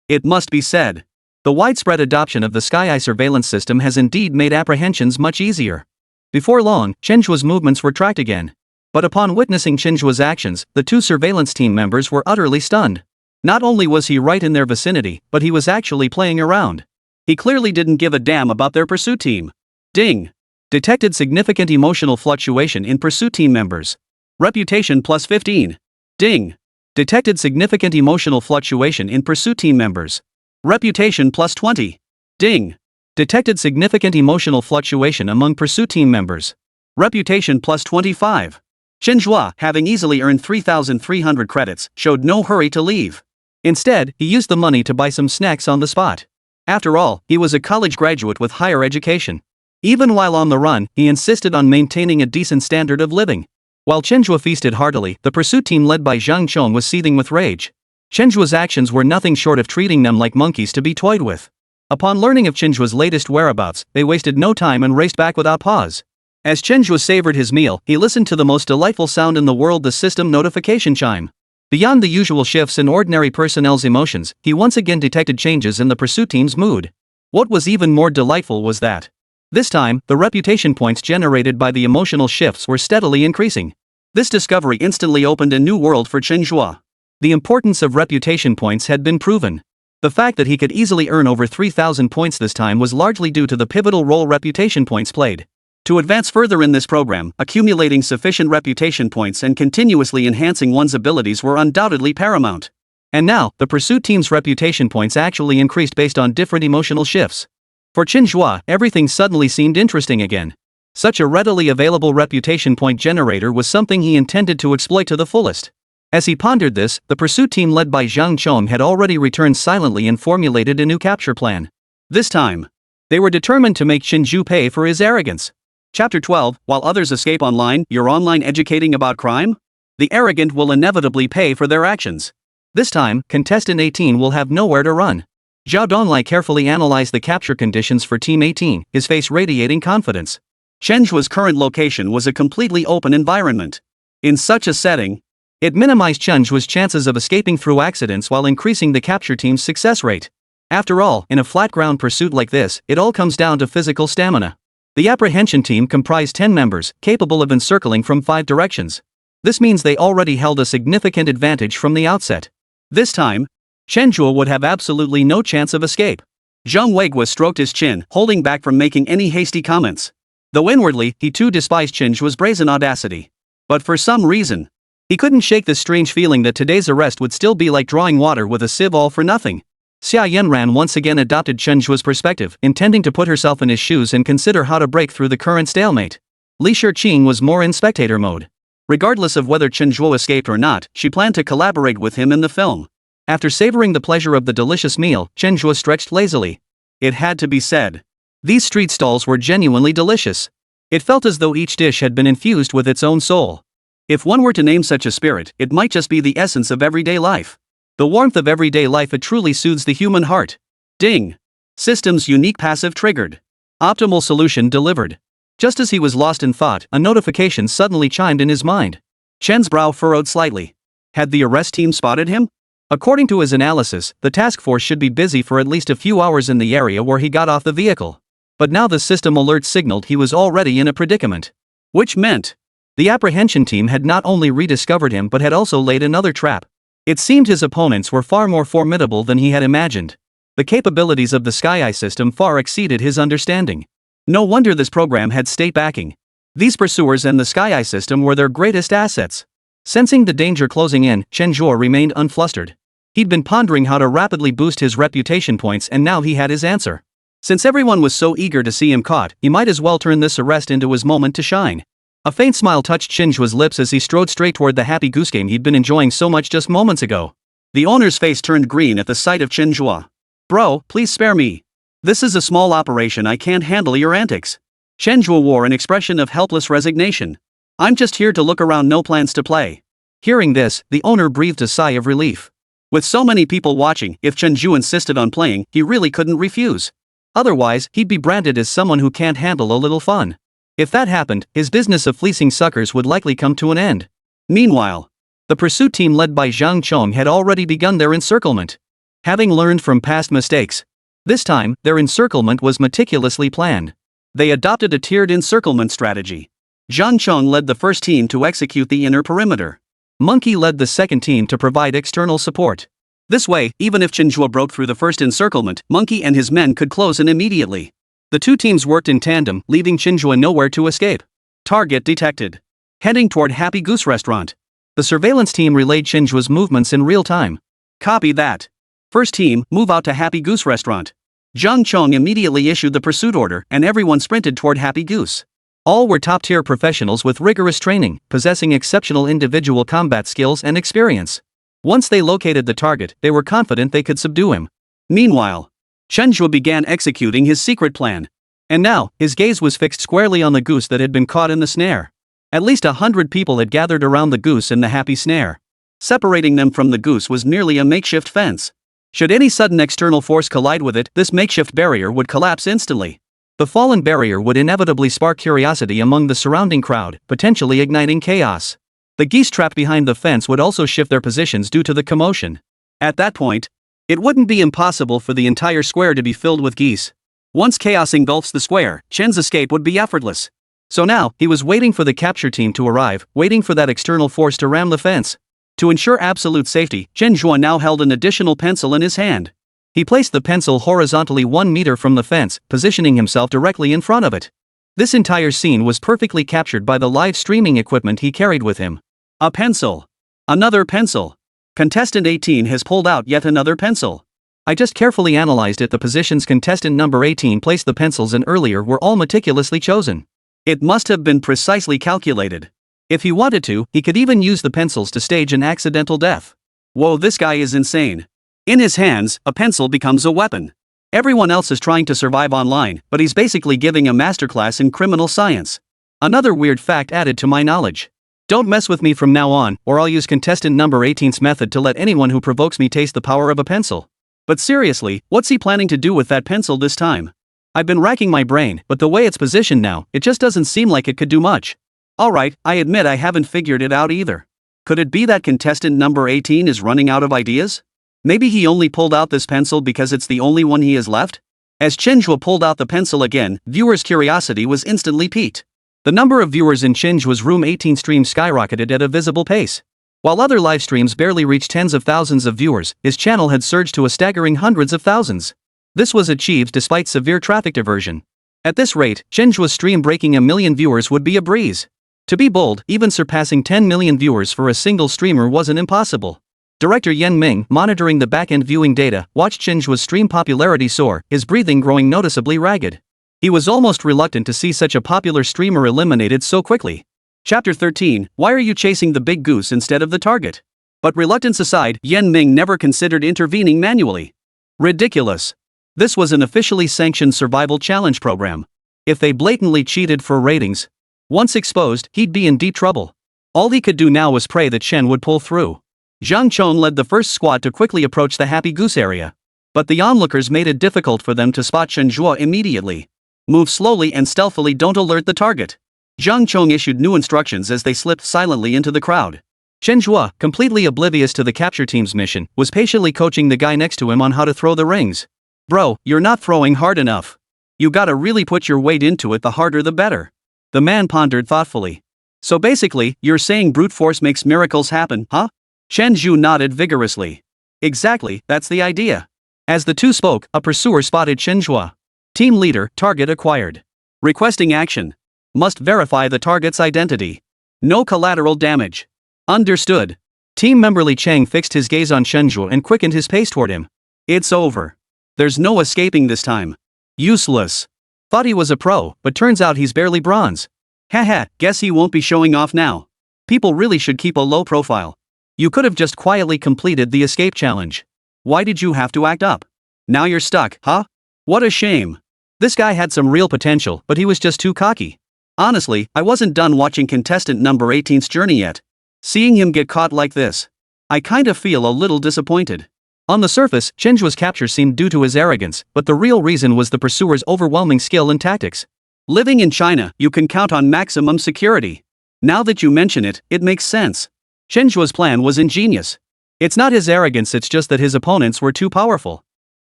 It must be said. The widespread adoption of the Sky Eye surveillance system has indeed made apprehensions much easier. Before long, Chen Zhe's movements were tracked again. But upon witnessing Chen Zhe's actions, the two surveillance team members were utterly stunned. Not only was he right in their vicinity, but he was actually playing around. He clearly didn't give a damn about their pursuit team. Ding. Detected significant emotional fluctuation in pursuit team members. Reputation plus 15. Ding. Detected significant emotional fluctuation in pursuit team members. Reputation plus 20. Ding. Detected significant emotional fluctuation among pursuit team members. Reputation plus 25. Chen Zhe, having easily earned 3,300 credits, showed no hurry to leave. Instead, he used the money to buy some snacks on the spot. After all, he was a college graduate with higher education. Even while on the run, he insisted on maintaining a decent standard of living. While Chen Zhe feasted heartily, the pursuit team led by Zhang Chong was seething with rage. Chen Zhe's actions were nothing short of treating them like monkeys to be toyed with. Upon learning of Chen Zhe's latest whereabouts, they wasted no time and raced back without pause. As Chen Zhe savored his meal, he listened to the most delightful sound in the world, the system notification chime. Beyond the usual shifts in ordinary personnel's emotions, he once again detected changes in the pursuit team's mood. What was even more delightful was that this time, the reputation points generated by the emotional shifts were steadily increasing. This discovery instantly opened a new world for Chen Zhe. The importance of reputation points had been proven. The fact that he could easily earn over 3,000 points this time was largely due to the pivotal role reputation points played. To advance further in this program, accumulating sufficient reputation points and continuously enhancing one's abilities were undoubtedly paramount. And now, the pursuit team's reputation points actually increased based on different emotional shifts. For Chen Zhe, everything suddenly seemed interesting again. Such a readily available reputation point generator was something he intended to exploit to the fullest. As he pondered this, the pursuit team led by Zhang Chong had already returned silently and formulated a new capture plan. This time, they were determined to make Chen Zhe pay for his arrogance. Chapter 12, While others escape online, you're online educating about crime? The arrogant will inevitably pay for their actions. This time, contestant 18 will have nowhere to run. Zhao Donglai carefully analyzed the capture conditions for Team 18, his face radiating confidence. Chen Zhe's current location was a completely open environment. In such a setting, it minimized Chen Zhe's chances of escaping through accidents while increasing the capture team's success rate. After all, in a flat ground pursuit like this, it all comes down to physical stamina. The apprehension team comprised 10 members, capable of encircling from 5 directions. This means they already held a significant advantage from the outset. This time, Chen Zhe would have absolutely no chance of escape. Zhang Weiguo stroked his chin, holding back from making any hasty comments. Though inwardly, he too despised Chen Zhe's brazen audacity. But for some reason, he couldn't shake the strange feeling that today's arrest would still be like drawing water with a sieve, all for nothing. Xia Yanran once again adopted Chen Zhe's perspective, intending to put herself in his shoes and consider how to break through the current stalemate. Li Shiqing was more in spectator mode. Regardless of whether Chen Zhe escaped or not, she planned to collaborate with him in the film. After savoring the pleasure of the delicious meal, Chen Zhe stretched lazily. It had to be said. These street stalls were genuinely delicious. It felt as though each dish had been infused with its own soul. If one were to name such a spirit, it might just be the essence of everyday life. The warmth of everyday life, it truly soothes the human heart. Ding! System's unique passive triggered. Optimal solution delivered. Just as he was lost in thought, a notification suddenly chimed in his mind. Chen's brow furrowed slightly. Had the arrest team spotted him? According to his analysis, the task force should be busy for at least a few hours in the area where he got off the vehicle. But now the system alert signaled he was already in a predicament. Which meant the apprehension team had not only rediscovered him but had also laid another trap. It seemed his opponents were far more formidable than he had imagined. The capabilities of the Sky Eye system far exceeded his understanding. No wonder this program had state backing. These pursuers and the Sky Eye system were their greatest assets. Sensing the danger closing in, Chen Zhe remained unflustered. He'd been pondering how to rapidly boost his reputation points, and now he had his answer. Since everyone was so eager to see him caught, he might as well turn this arrest into his moment to shine. A faint smile touched Chen Zhe's lips as he strode straight toward the happy goose game he'd been enjoying so much just moments ago. The owner's face turned green at the sight of Chen Zhe. Bro, please spare me. This is a small operation, I can't handle your antics. Chen Zhe wore an expression of helpless resignation. I'm just here to look around, no plans to play. Hearing this, the owner breathed a sigh of relief. With so many people watching, if Chen Zhe insisted on playing, he really couldn't refuse. Otherwise, he'd be branded as someone who can't handle a little fun. If that happened, his business of fleecing suckers would likely come to an end. Meanwhile, the pursuit team led by Zhang Chong had already begun their encirclement. Having learned from past mistakes, this time, their encirclement was meticulously planned. They adopted a tiered encirclement strategy. Zhang Chong led the first team to execute the inner perimeter. Monkey led the second team to provide external support. This way, even if Chen Zhe broke through the first encirclement, Monkey and his men could close in immediately. The two teams worked in tandem, leaving Chen Zhe nowhere to escape. Target detected. Heading toward Happy Goose restaurant. The surveillance team relayed Chen Zhe's movements in real time. Copy that. First team, move out to Happy Goose restaurant. Zhang Chong immediately issued the pursuit order, and everyone sprinted toward Happy Goose. All were top-tier professionals with rigorous training, possessing exceptional individual combat skills and experience. Once they located the target, they were confident they could subdue him. Meanwhile, Chen Zhe began executing his secret plan. And now, his gaze was fixed squarely on the goose that had been caught in the snare. At least 100 people had gathered around the goose in the happy snare. Separating them from the goose was merely a makeshift fence. Should any sudden external force collide with it, this makeshift barrier would collapse instantly. The fallen barrier would inevitably spark curiosity among the surrounding crowd, potentially igniting chaos. The geese trapped behind the fence would also shift their positions due to the commotion. At that point, it wouldn't be impossible for the entire square to be filled with geese. Once chaos engulfs the square, Chen's escape would be effortless. So now, he was waiting for the capture team to arrive, waiting for that external force to ram the fence. To ensure absolute safety, Chen Zhe now held an additional pencil in his hand. He placed the pencil horizontally 1 meter from the fence, positioning himself directly in front of it. This entire scene was perfectly captured by the live streaming equipment he carried with him. A pencil. Another pencil. Contestant 18 has pulled out yet another pencil. I just carefully analyzed it. The positions contestant number 18 placed the pencils in earlier were all meticulously chosen. It must have been precisely calculated. If he wanted to, he could even use the pencils to stage an accidental death. Whoa, this guy is insane. In his hands, a pencil becomes a weapon. Everyone else is trying to survive online, but he's basically giving a masterclass in criminal science. Another weird fact added to my knowledge. Don't mess with me from now on, or I'll use contestant number 18's method to let anyone who provokes me taste the power of a pencil. But seriously, what's he planning to do with that pencil this time? I've been racking my brain, but the way it's positioned now, it just doesn't seem like it could do much. Alright, I admit I haven't figured it out either. Could it be that contestant number 18 is running out of ideas? Maybe he only pulled out this pencil because it's the only one he has left? As Chen Zhe pulled out the pencil again, viewers' curiosity was instantly piqued. The number of viewers in Chen Zhe's Room 18 stream skyrocketed at a visible pace. While other live streams barely reached tens of thousands of viewers, his channel had surged to a staggering hundreds of thousands. This was achieved despite severe traffic diversion. At this rate, Chen Zhe's stream breaking 1 million viewers would be a breeze. To be bold, even surpassing 10 million viewers for a single streamer wasn't impossible. Director Yan Ming, monitoring the back-end viewing data, watched Chen Zhe's stream popularity soar, his breathing growing noticeably ragged. He was almost reluctant to see such a popular streamer eliminated so quickly. Chapter 13, Why are you chasing the big goose instead of the target? But reluctance aside, Yan Ming never considered intervening manually. Ridiculous. This was an officially sanctioned survival challenge program. If they blatantly cheated for ratings, once exposed, he'd be in deep trouble. All he could do now was pray that Chen would pull through. Zhang Chong led the first squad to quickly approach the Happy Goose area. But the onlookers made it difficult for them to spot Chen Zhe immediately. Move slowly and stealthily, don't alert the target. Zhang Chong issued new instructions as they slipped silently into the crowd. Chen Zhe, completely oblivious to the capture team's mission, was patiently coaching the guy next to him on how to throw the rings. Bro, you're not throwing hard enough. You gotta really put your weight into it, the harder the better. The man pondered thoughtfully. So basically, you're saying brute force makes miracles happen, huh? Chen Zhe nodded vigorously. Exactly, that's the idea. As the two spoke, a pursuer spotted Chen Zhe. Team leader, target acquired. Requesting action. Must verify the target's identity. No collateral damage. Understood. Team member Li Chang fixed his gaze on Chen Zhe and quickened his pace toward him. It's over. There's no escaping this time. Useless. Thought he was a pro, but turns out he's barely bronze. Haha, guess he won't be showing off now. People really should keep a low profile. You could have just quietly completed the escape challenge. Why did you have to act up? Now you're stuck, huh? What a shame. This guy had some real potential, but he was just too cocky. Honestly, I wasn't done watching contestant number 18's journey yet. Seeing him get caught like this, I kind of feel a little disappointed. On the surface, Chen Zhe's capture seemed due to his arrogance, but the real reason was the pursuer's overwhelming skill and tactics. Living in China, you can count on maximum security. Now that you mention it, it makes sense. Chen Zhe's plan was ingenious. It's not his arrogance, it's just that his opponents were too powerful.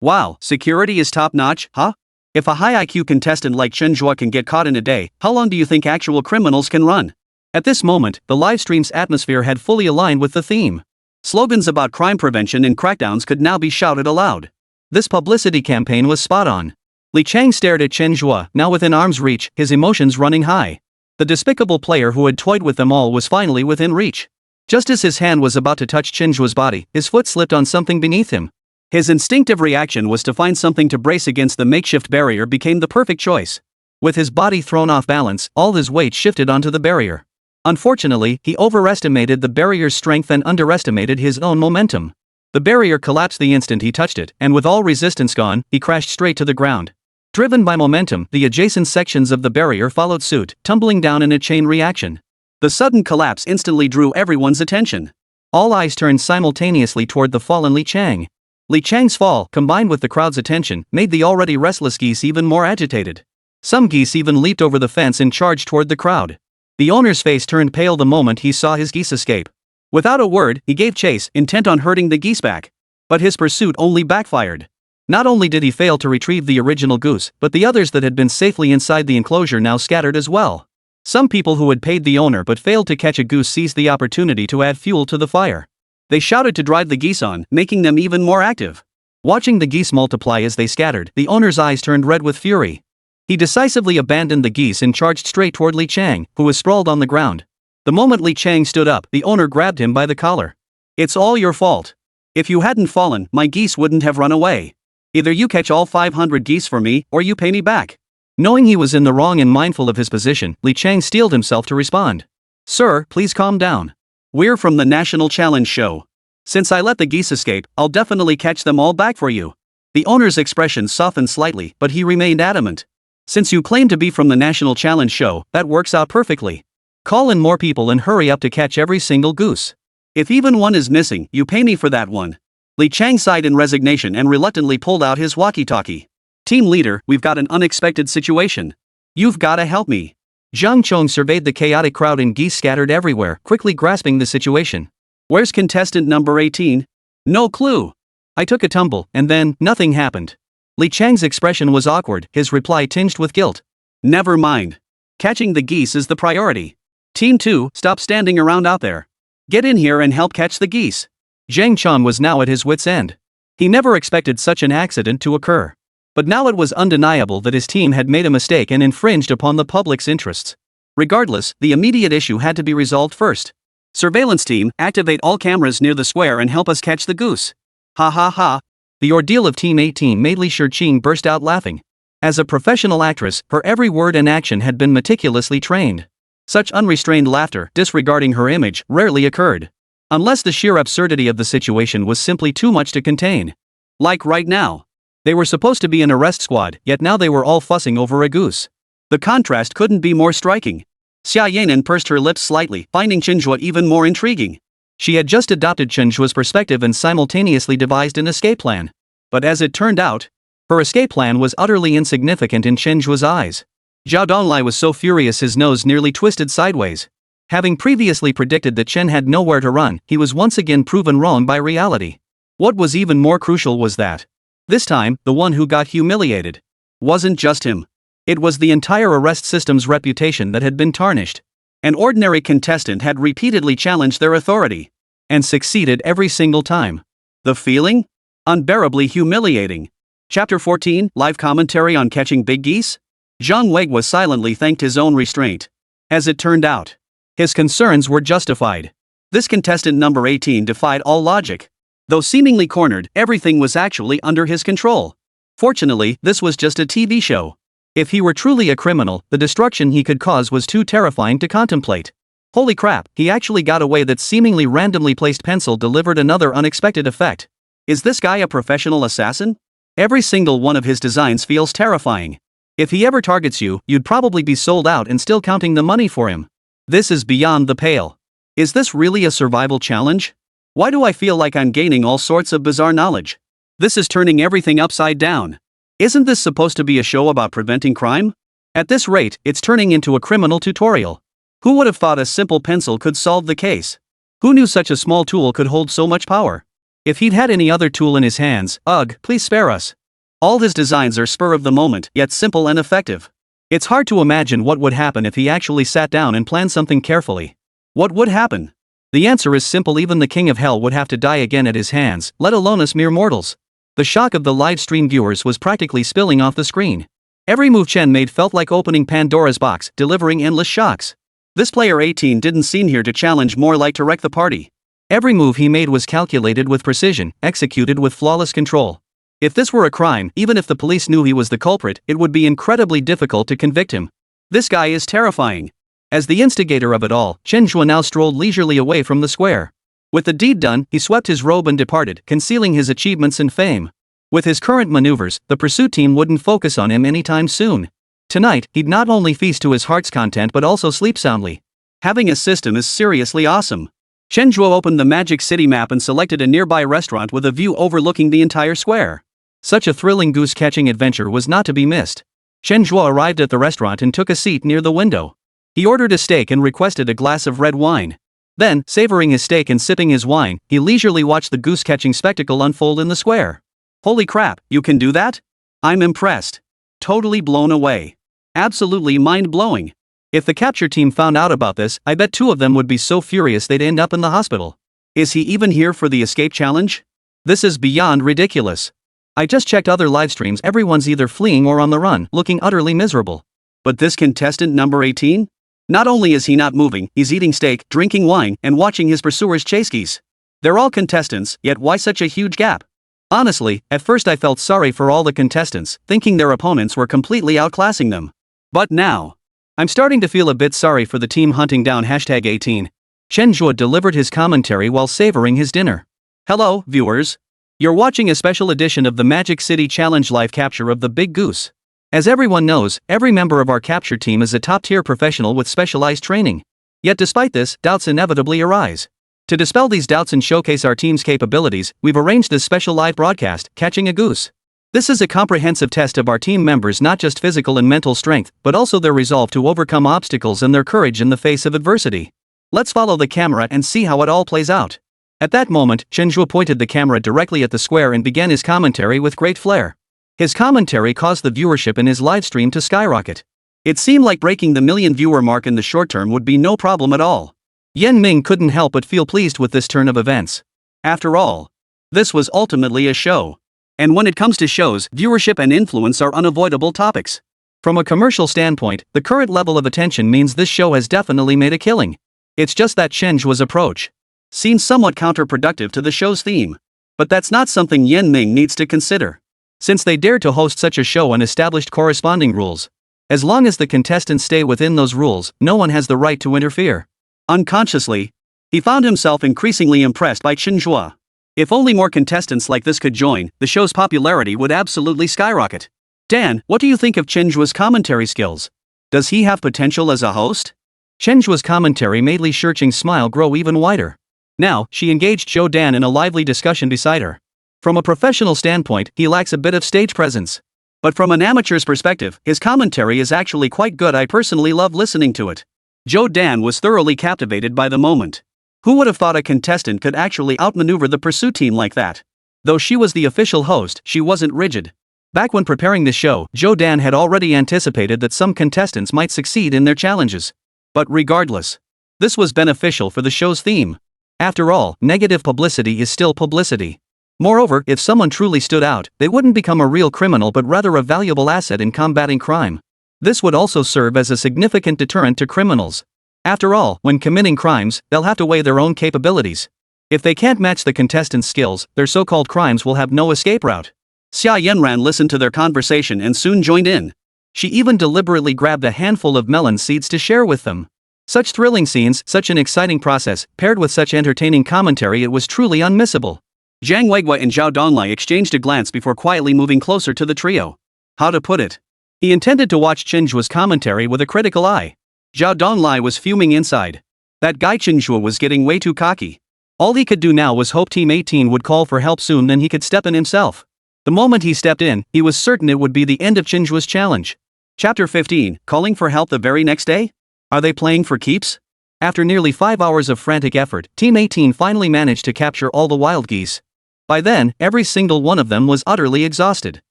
Wow, security is top-notch, huh? If a high IQ contestant like Chen Zhe can get caught in a day, how long do you think actual criminals can run? At this moment, the livestream's atmosphere had fully aligned with the theme. Slogans about crime prevention and crackdowns could now be shouted aloud. This publicity campaign was spot on. Li Chang stared at Chen Zhe, now within arm's reach, his emotions running high. The despicable player who had toyed with them all was finally within reach. Just as his hand was about to touch Chen Zhe's body, his foot slipped on something beneath him. His instinctive reaction was to find something to brace against the makeshift barrier became the perfect choice. With his body thrown off balance, all his weight shifted onto the barrier. Unfortunately, he overestimated the barrier's strength and underestimated his own momentum. The barrier collapsed the instant he touched it, and with all resistance gone, he crashed straight to the ground. Driven by momentum, the adjacent sections of the barrier followed suit, tumbling down in a chain reaction. The sudden collapse instantly drew everyone's attention. All eyes turned simultaneously toward the fallen Li Chang. Li Chang's fall, combined with the crowd's attention, made the already restless geese even more agitated. Some geese even leaped over the fence and charged toward the crowd. The owner's face turned pale the moment he saw his geese escape. Without a word, he gave chase, intent on herding the geese back. But his pursuit only backfired. Not only did he fail to retrieve the original goose, but the others that had been safely inside the enclosure now scattered as well. Some people who had paid the owner but failed to catch a goose seized the opportunity to add fuel to the fire. They shouted to drive the geese on, making them even more active. Watching the geese multiply as they scattered, the owner's eyes turned red with fury. He decisively abandoned the geese and charged straight toward Li Chang, who was sprawled on the ground. The moment Li Chang stood up, the owner grabbed him by the collar. "It's all your fault. If you hadn't fallen, my geese wouldn't have run away. Either you catch all 500 geese for me, or you pay me back." Knowing he was in the wrong and mindful of his position, Li Chang steeled himself to respond. "Sir, please calm down. We're from the National Challenge Show. Since I let the geese escape, I'll definitely catch them all back for you." The owner's expression softened slightly, but he remained adamant. "Since you claim to be from the National Challenge Show, that works out perfectly. Call in more people and hurry up to catch every single goose. If even one is missing, you pay me for that one." Li Chang sighed in resignation and reluctantly pulled out his walkie-talkie. "Team leader, we've got an unexpected situation. You've gotta help me." Zhang Chong surveyed the chaotic crowd and geese scattered everywhere, quickly grasping the situation. "Where's contestant number 18? No clue. I took a tumble, and then, nothing happened." Li Chang's expression was awkward, his reply tinged with guilt. "Never mind. Catching the geese is the priority. Team 2, stop standing around out there. Get in here and help catch the geese." Zhang Chong was now at his wit's end. He never expected such an accident to occur. But now it was undeniable that his team had made a mistake and infringed upon the public's interests. Regardless, the immediate issue had to be resolved first. "Surveillance team, activate all cameras near the square and help us catch the goose." Ha ha ha. The ordeal of Team 18 made Li Shiqing burst out laughing. As a professional actress, her every word and action had been meticulously trained. Such unrestrained laughter, disregarding her image, rarely occurred. Unless the sheer absurdity of the situation was simply too much to contain. Like right now. They were supposed to be an arrest squad, yet now they were all fussing over a goose. The contrast couldn't be more striking. Xia Yanan pursed her lips slightly, finding Chen Zhe even more intriguing. She had just adopted Chen Zhe's perspective and simultaneously devised an escape plan. But as it turned out, her escape plan was utterly insignificant in Chen Zhe's eyes. Zhao Donglai was so furious his nose nearly twisted sideways. Having previously predicted that Chen had nowhere to run, he was once again proven wrong by reality. What was even more crucial was that, this time, the one who got humiliated wasn't just him. It was the entire arrest system's reputation that had been tarnished. An ordinary contestant had repeatedly challenged their authority. And succeeded every single time. The feeling? Unbearably humiliating. Chapter 14, Live Commentary on Catching Big Geese? Zhang Weiguo silently thanked his own restraint. As it turned out, his concerns were justified. This contestant number 18 defied all logic. Though seemingly cornered, everything was actually under his control. Fortunately, this was just a TV show. If he were truly a criminal, the destruction he could cause was too terrifying to contemplate. Holy crap, he actually got away. That seemingly randomly placed pencil delivered another unexpected effect. Is this guy a professional assassin? Every single one of his designs feels terrifying. If he ever targets you, you'd probably be sold out and still counting the money for him. This is beyond the pale. Is this really a survival challenge? Why do I feel like I'm gaining all sorts of bizarre knowledge? This is turning everything upside down. Isn't this supposed to be a show about preventing crime? At this rate, it's turning into a criminal tutorial. Who would have thought a simple pencil could solve the case? Who knew such a small tool could hold so much power? If he'd had any other tool in his hands, ugh, please spare us. All his designs are spur of the moment, yet simple and effective. It's hard to imagine what would happen if he actually sat down and planned something carefully. What would happen? The answer is simple: even the king of hell would have to die again at his hands, let alone us mere mortals. The shock of the live stream viewers was practically spilling off the screen. Every move Chen made felt like opening Pandora's box, delivering endless shocks. This player 18 didn't seem here to challenge, more like to wreck the party. Every move he made was calculated with precision, executed with flawless control. If this were a crime, even if the police knew he was the culprit, it would be incredibly difficult to convict him. This guy is terrifying. As the instigator of it all, Chen Zhe now strolled leisurely away from the square. With the deed done, he swept his robe and departed, concealing his achievements and fame. With his current maneuvers, the pursuit team wouldn't focus on him anytime soon. Tonight, he'd not only feast to his heart's content but also sleep soundly. Having a system is seriously awesome. Chen Zhe opened the Magic City map and selected a nearby restaurant with a view overlooking the entire square. Such a thrilling goose-catching adventure was not to be missed. Chen Zhe arrived at the restaurant and took a seat near the window. He ordered a steak and requested a glass of red wine. Then, savoring his steak and sipping his wine, he leisurely watched the goose-catching spectacle unfold in the square. Holy crap, you can do that? I'm impressed. Totally blown away. Absolutely mind-blowing. If the capture team found out about this, I bet two of them would be so furious they'd end up in the hospital. Is he even here for the escape challenge? This is beyond ridiculous. I just checked other livestreams, everyone's either fleeing or on the run, looking utterly miserable. But this contestant number 18? Not only is he not moving, he's eating steak, drinking wine, and watching his pursuers chase geese. They're all contestants, yet why such a huge gap? Honestly, at first I felt sorry for all the contestants, thinking their opponents were completely outclassing them. But now, I'm starting to feel a bit sorry for the team hunting down #18. Chen Zhe delivered his commentary while savoring his dinner. Hello, viewers. You're watching a special edition of the Magic City Challenge live capture of the Big Goose. As everyone knows, every member of our capture team is a top-tier professional with specialized training. Yet despite this, doubts inevitably arise. To dispel these doubts and showcase our team's capabilities, we've arranged this special live broadcast, Catching a Goose. This is a comprehensive test of our team members' not just physical and mental strength, but also their resolve to overcome obstacles and their courage in the face of adversity. Let's follow the camera and see how it all plays out. At that moment, Chen Zhe pointed the camera directly at the square and began his commentary with great flair. His commentary caused the viewership in his livestream to skyrocket. It seemed like breaking the million viewer mark in the short term would be no problem at all. Yan Ming couldn't help but feel pleased with this turn of events. After all, this was ultimately a show. And when it comes to shows, viewership and influence are unavoidable topics. From a commercial standpoint, the current level of attention means this show has definitely made a killing. It's just that Chen Zhe's approach seems somewhat counterproductive to the show's theme. But that's not something Yan Ming needs to consider, since they dared to host such a show and established corresponding rules. As long as the contestants stay within those rules, no one has the right to interfere. Unconsciously, he found himself increasingly impressed by Chen Zhe. If only more contestants like this could join, the show's popularity would absolutely skyrocket. Dan, what do you think of Chen Zhe's commentary skills? Does he have potential as a host? Chen Zhe's commentary made Li Shiqing's smile grow even wider. Now, she engaged Zhou Dan in a lively discussion beside her. From a professional standpoint, he lacks a bit of stage presence. But from an amateur's perspective, his commentary is actually quite good. I personally love listening to it. Zhou Dan was thoroughly captivated by the moment. Who would have thought a contestant could actually outmaneuver the pursuit team like that? Though she was the official host, she wasn't rigid. Back when preparing this show, Zhou Dan had already anticipated that some contestants might succeed in their challenges. But regardless, this was beneficial for the show's theme. After all, negative publicity is still publicity. Moreover, if someone truly stood out, they wouldn't become a real criminal but rather a valuable asset in combating crime. This would also serve as a significant deterrent to criminals. After all, when committing crimes, they'll have to weigh their own capabilities. If they can't match the contestants' skills, their so-called crimes will have no escape route. Xia Yanran listened to their conversation and soon joined in. She even deliberately grabbed a handful of melon seeds to share with them. Such thrilling scenes, such an exciting process, paired with such entertaining commentary, it was truly unmissable. Zhang Weiguo and Zhao Donglai exchanged a glance before quietly moving closer to the trio. How to put it? He intended to watch Chen Zhe's commentary with a critical eye. Zhao Donglai was fuming inside. That guy Chen Zhe was getting way too cocky. All he could do now was hope Team 18 would call for help soon, then he could step in himself. The moment he stepped in, he was certain it would be the end of Chen Zhe's challenge. Chapter 15, Calling for help the very next day? Are they playing for keeps? After nearly 5 hours of frantic effort, Team 18 finally managed to capture all the wild geese. By then, every single one of them was utterly exhausted.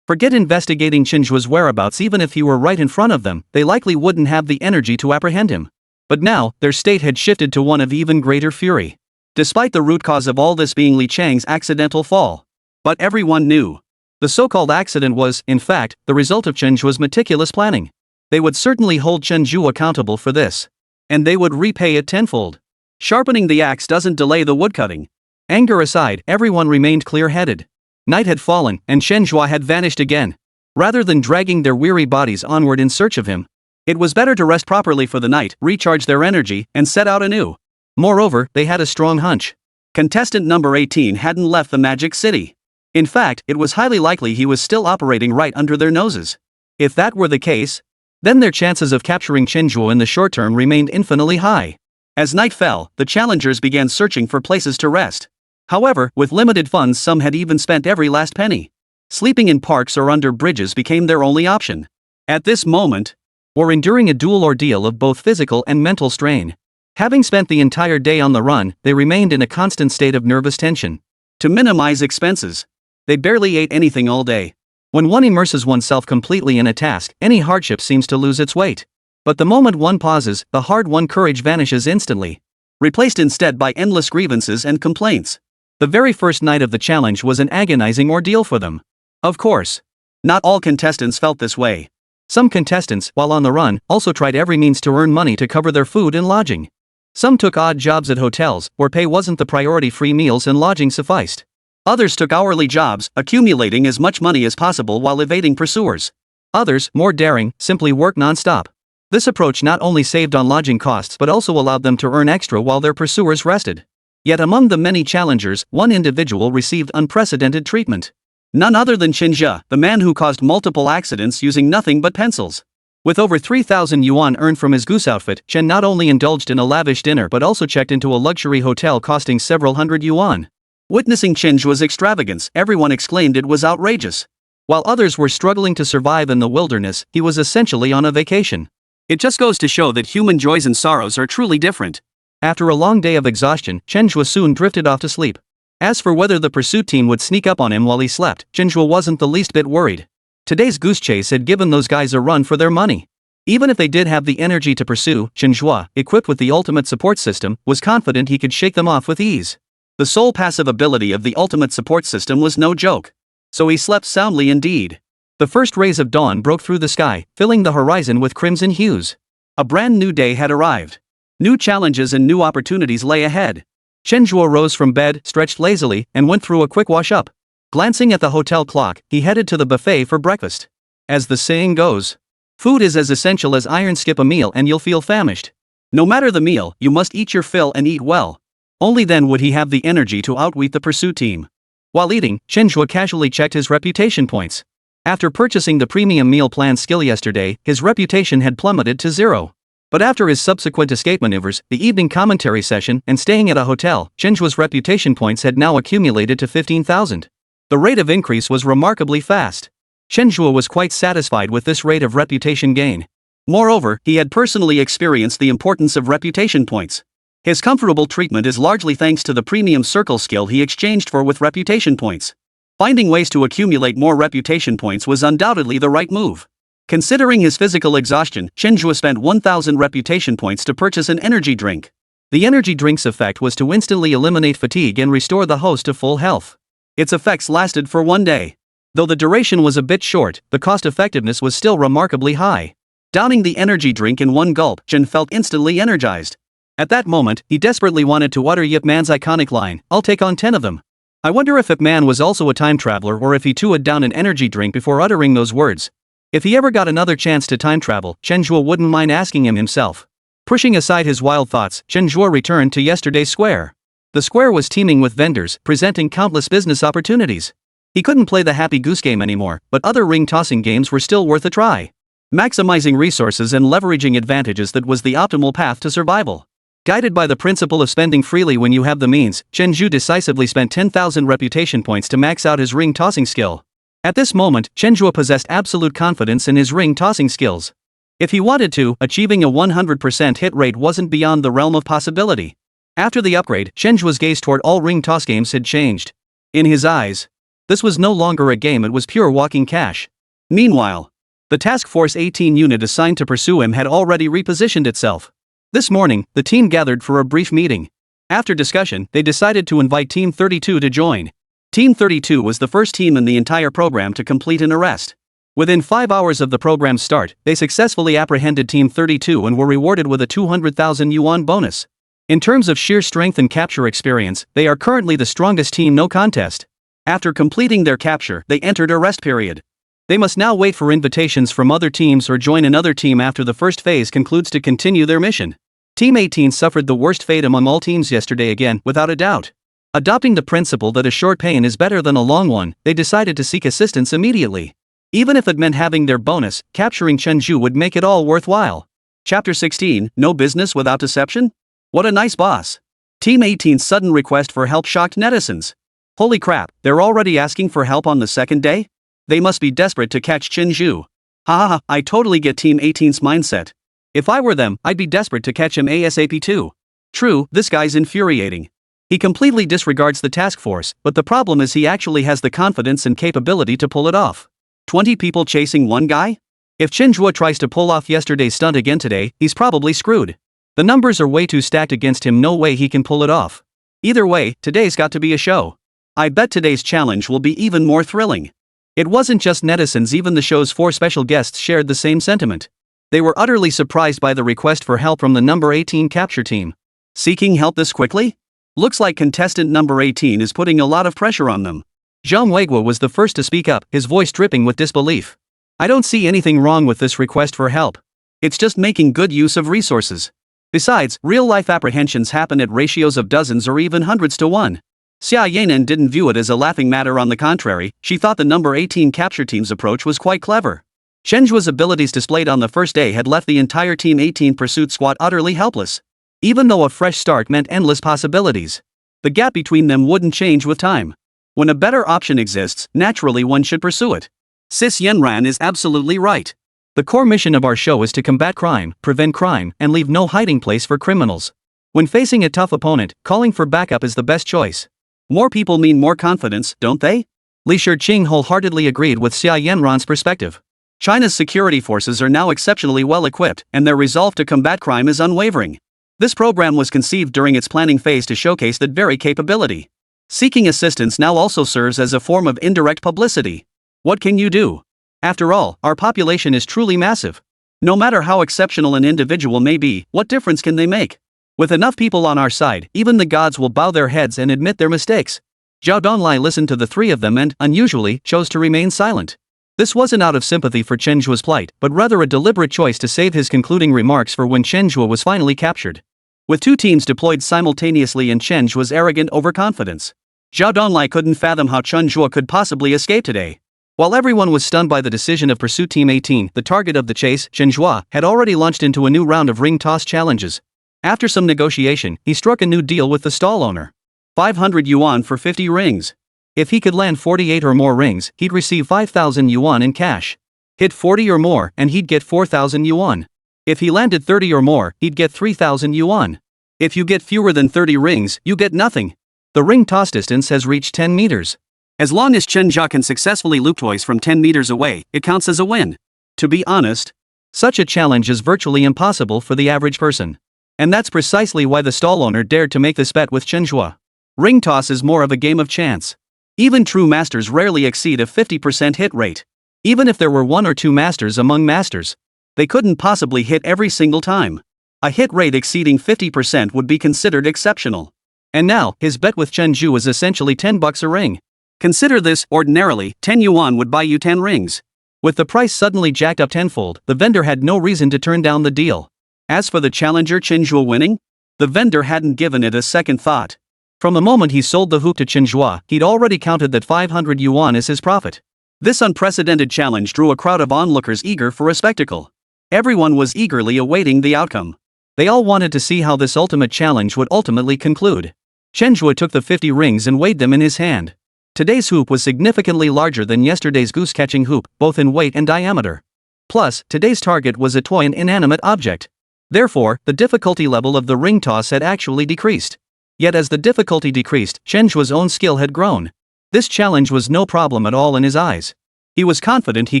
Forget investigating Chen Zhe's whereabouts. Even if he were right in front of them, they likely wouldn't have the energy to apprehend him. But now, their state had shifted to one of even greater fury. Despite the root cause of all this being Li Chang's accidental fall. But everyone knew. The so-called accident was, in fact, the result of Chen Zhe's meticulous planning. They would certainly hold Chen Zhe accountable for this. And they would repay it tenfold. Sharpening the axe doesn't delay the woodcutting. Anger aside, everyone remained clear-headed. Night had fallen, and Chen Zhe had vanished again. Rather than dragging their weary bodies onward in search of him, it was better to rest properly for the night, recharge their energy, and set out anew. Moreover, they had a strong hunch. Contestant number 18 hadn't left the Magic City. In fact, it was highly likely he was still operating right under their noses. If that were the case, then their chances of capturing Chen Zhe in the short term remained infinitely high. As night fell, the challengers began searching for places to rest. However, with limited funds, some had even spent every last penny. Sleeping in parks or under bridges became their only option. At this moment, or enduring a dual ordeal of both physical and mental strain. Having spent the entire day on the run, they remained in a constant state of nervous tension. To minimize expenses, they barely ate anything all day. When one immerses oneself completely in a task, any hardship seems to lose its weight. But the moment one pauses, the hard-won courage vanishes instantly, replaced instead by endless grievances and complaints. The very first night of the challenge was an agonizing ordeal for them. Of course, not all contestants felt this way. Some contestants, while on the run, also tried every means to earn money to cover their food and lodging. Some took odd jobs at hotels, where pay wasn't the priority, free meals and lodging sufficed. Others took hourly jobs, accumulating as much money as possible while evading pursuers. Others, more daring, simply worked non-stop. This approach not only saved on lodging costs but also allowed them to earn extra while their pursuers rested. Yet among the many challengers, one individual received unprecedented treatment. None other than Chen Zhe, the man who caused multiple accidents using nothing but pencils. With over 3,000 yuan earned from his goose outfit, Chen not only indulged in a lavish dinner but also checked into a luxury hotel costing several hundred yuan. Witnessing Chen Zhe's extravagance, everyone exclaimed it was outrageous. While others were struggling to survive in the wilderness, he was essentially on a vacation. It just goes to show that human joys and sorrows are truly different. After a long day of exhaustion, Chen Zhe soon drifted off to sleep. As for whether the pursuit team would sneak up on him while he slept, Chen Zhe wasn't the least bit worried. Today's goose chase had given those guys a run for their money. Even if they did have the energy to pursue, Chen Zhe, equipped with the ultimate support system, was confident he could shake them off with ease. The sole passive ability of the ultimate support system was no joke. So he slept soundly indeed. The first rays of dawn broke through the sky, filling the horizon with crimson hues. A brand new day had arrived. New challenges and new opportunities lay ahead. Chen Zhe rose from bed, stretched lazily, and went through a quick wash-up. Glancing at the hotel clock, he headed to the buffet for breakfast. As the saying goes, food is as essential as iron. Skip a meal and you'll feel famished. No matter the meal, you must eat your fill and eat well. Only then would he have the energy to outwit the pursuit team. While eating, Chen Zhe casually checked his reputation points. After purchasing the premium meal plan skill yesterday, his reputation had plummeted to 0. But after his subsequent escape maneuvers, the evening commentary session, and staying at a hotel, Chen Zhe's reputation points had now accumulated to 15,000. The rate of increase was remarkably fast. Chen Zhe was quite satisfied with this rate of reputation gain. Moreover, he had personally experienced the importance of reputation points. His comfortable treatment is largely thanks to the premium circle skill he exchanged for with reputation points. Finding ways to accumulate more reputation points was undoubtedly the right move. Considering his physical exhaustion, Chen Zhe spent 1,000 reputation points to purchase an energy drink. The energy drink's effect was to instantly eliminate fatigue and restore the host to full health. Its effects lasted for 1 day. Though the duration was a bit short, the cost-effectiveness was still remarkably high. Downing the energy drink in one gulp, Chen felt instantly energized. At that moment, he desperately wanted to utter Yip Man's iconic line, "I'll take on 10 of them." I wonder if Yip Man was also a time traveler or if he too had downed an energy drink before uttering those words. If he ever got another chance to time travel, Chen Zhe wouldn't mind asking him himself. Pushing aside his wild thoughts, Chen Zhe returned to yesterday's square. The square was teeming with vendors, presenting countless business opportunities. He couldn't play the happy goose game anymore, but other ring-tossing games were still worth a try. Maximizing resources and leveraging advantages, that was the optimal path to survival. Guided by the principle of spending freely when you have the means, Chen Zhe decisively spent 10,000 reputation points to max out his ring-tossing skill. At this moment, Chen Zhe possessed absolute confidence in his ring-tossing skills. If he wanted to, achieving a 100% hit rate wasn't beyond the realm of possibility. After the upgrade, Chen Zhe's gaze toward all ring toss games had changed. In his eyes, this was no longer a game, it was pure walking cash. Meanwhile, the Task Force 18 unit assigned to pursue him had already repositioned itself. This morning, the team gathered for a brief meeting. After discussion, they decided to invite Team 32 to join. Team 32 was the first team in the entire program to complete an arrest. Within 5 hours of the program's start, they successfully apprehended Team 32 and were rewarded with a 200,000 yuan bonus. In terms of sheer strength and capture experience, they are currently the strongest team, no contest. After completing their capture, they entered a rest period. They must now wait for invitations from other teams or join another team after the first phase concludes to continue their mission. Team 18 suffered the worst fate among all teams yesterday again, without a doubt. Adopting the principle that a short pain is better than a long one, they decided to seek assistance immediately. Even if it meant having their bonus, capturing Chen Zhe would make it all worthwhile. Chapter 16, No Business Without Deception? What a nice boss. Team 18's sudden request for help shocked netizens. Holy crap, they're already asking for help on the second day? They must be desperate to catch Chen Zhe. Haha, I totally get Team 18's mindset. If I were them, I'd be desperate to catch him ASAP too. True, this guy's infuriating. He completely disregards the task force, but the problem is he actually has the confidence and capability to pull it off. 20 people chasing one guy? If Chen Zhe tries to pull off yesterday's stunt again today, he's probably screwed. The numbers are way too stacked against him, no way he can pull it off. Either way, today's got to be a show. I bet today's challenge will be even more thrilling. It wasn't just netizens, even the show's 4 special guests shared the same sentiment. They were utterly surprised by the request for help from the number 18 capture team. Seeking help this quickly? Looks like contestant number 18 is putting a lot of pressure on them. Zhang Weiguo was the first to speak up, his voice dripping with disbelief. I don't see anything wrong with this request for help. It's just making good use of resources. Besides, real-life apprehensions happen at ratios of dozens or even hundreds to 1. Xia Yanan didn't view it as a laughing matter, on the contrary, she thought the number 18 capture team's approach was quite clever. Chen Zhe's abilities displayed on the first day had left the entire Team 18 pursuit squad utterly helpless. Even though a fresh start meant endless possibilities, the gap between them wouldn't change with time. When a better option exists, naturally one should pursue it. Sis Yenran is absolutely right. The core mission of our show is to combat crime, prevent crime, and leave no hiding place for criminals. When facing a tough opponent, calling for backup is the best choice. More people mean more confidence, don't they? Li Shiqing wholeheartedly agreed with Xia Yanran's perspective. China's security forces are now exceptionally well equipped, and their resolve to combat crime is unwavering. This program was conceived during its planning phase to showcase that very capability. Seeking assistance now also serves as a form of indirect publicity. What can you do? After all, our population is truly massive. No matter how exceptional an individual may be, what difference can they make? With enough people on our side, even the gods will bow their heads and admit their mistakes. Zhao Donglai listened to the 3 of them and, unusually, chose to remain silent. This wasn't out of sympathy for Chen Zhe's plight, but rather a deliberate choice to save his concluding remarks for when Chen Zhe was finally captured. With 2 teams deployed simultaneously and Chen Zhe's arrogant overconfidence, Zhao Donglai couldn't fathom how Chen Zhe could possibly escape today. While everyone was stunned by the decision of Pursuit Team 18, the target of the chase, Chen Zhe, had already launched into a new round of ring toss challenges. After some negotiation, he struck a new deal with the stall owner. 500 yuan for 50 rings. If he could land 48 or more rings, he'd receive 5,000 yuan in cash. Hit 40 or more, and he'd get 4,000 yuan. If he landed 30 or more, he'd get 3,000 yuan. If you get fewer than 30 rings, you get nothing. The ring toss distance has reached 10 meters. As long as Chen Zhe can successfully loop toys from 10 meters away, it counts as a win. To be honest, such a challenge is virtually impossible for the average person. And that's precisely why the stall owner dared to make this bet with Chen Zhe. Ring toss is more of a game of chance. Even true masters rarely exceed a 50% hit rate. Even if there were 1 or 2 masters among masters, they couldn't possibly hit every single time. A hit rate exceeding 50% would be considered exceptional. And now, his bet with Chen Zhe was essentially $10 a ring. Consider this, ordinarily, 10 yuan would buy you 10 rings. With the price suddenly jacked up tenfold, the vendor had no reason to turn down the deal. As for the challenger Chen Zhe winning, the vendor hadn't given it a second thought. From the moment he sold the hoop to Chen Zhe, he'd already counted that 500 yuan is his profit. This unprecedented challenge drew a crowd of onlookers eager for a spectacle. Everyone was eagerly awaiting the outcome. They all wanted to see how this ultimate challenge would ultimately conclude. Chen Zhe took the 50 rings and weighed them in his hand. Today's hoop was significantly larger than yesterday's goose-catching hoop, both in weight and diameter. Plus, today's target was a toy and inanimate object. Therefore, the difficulty level of the ring toss had actually decreased. Yet as the difficulty decreased, Chen Zhe's own skill had grown. This challenge was no problem at all in his eyes. He was confident he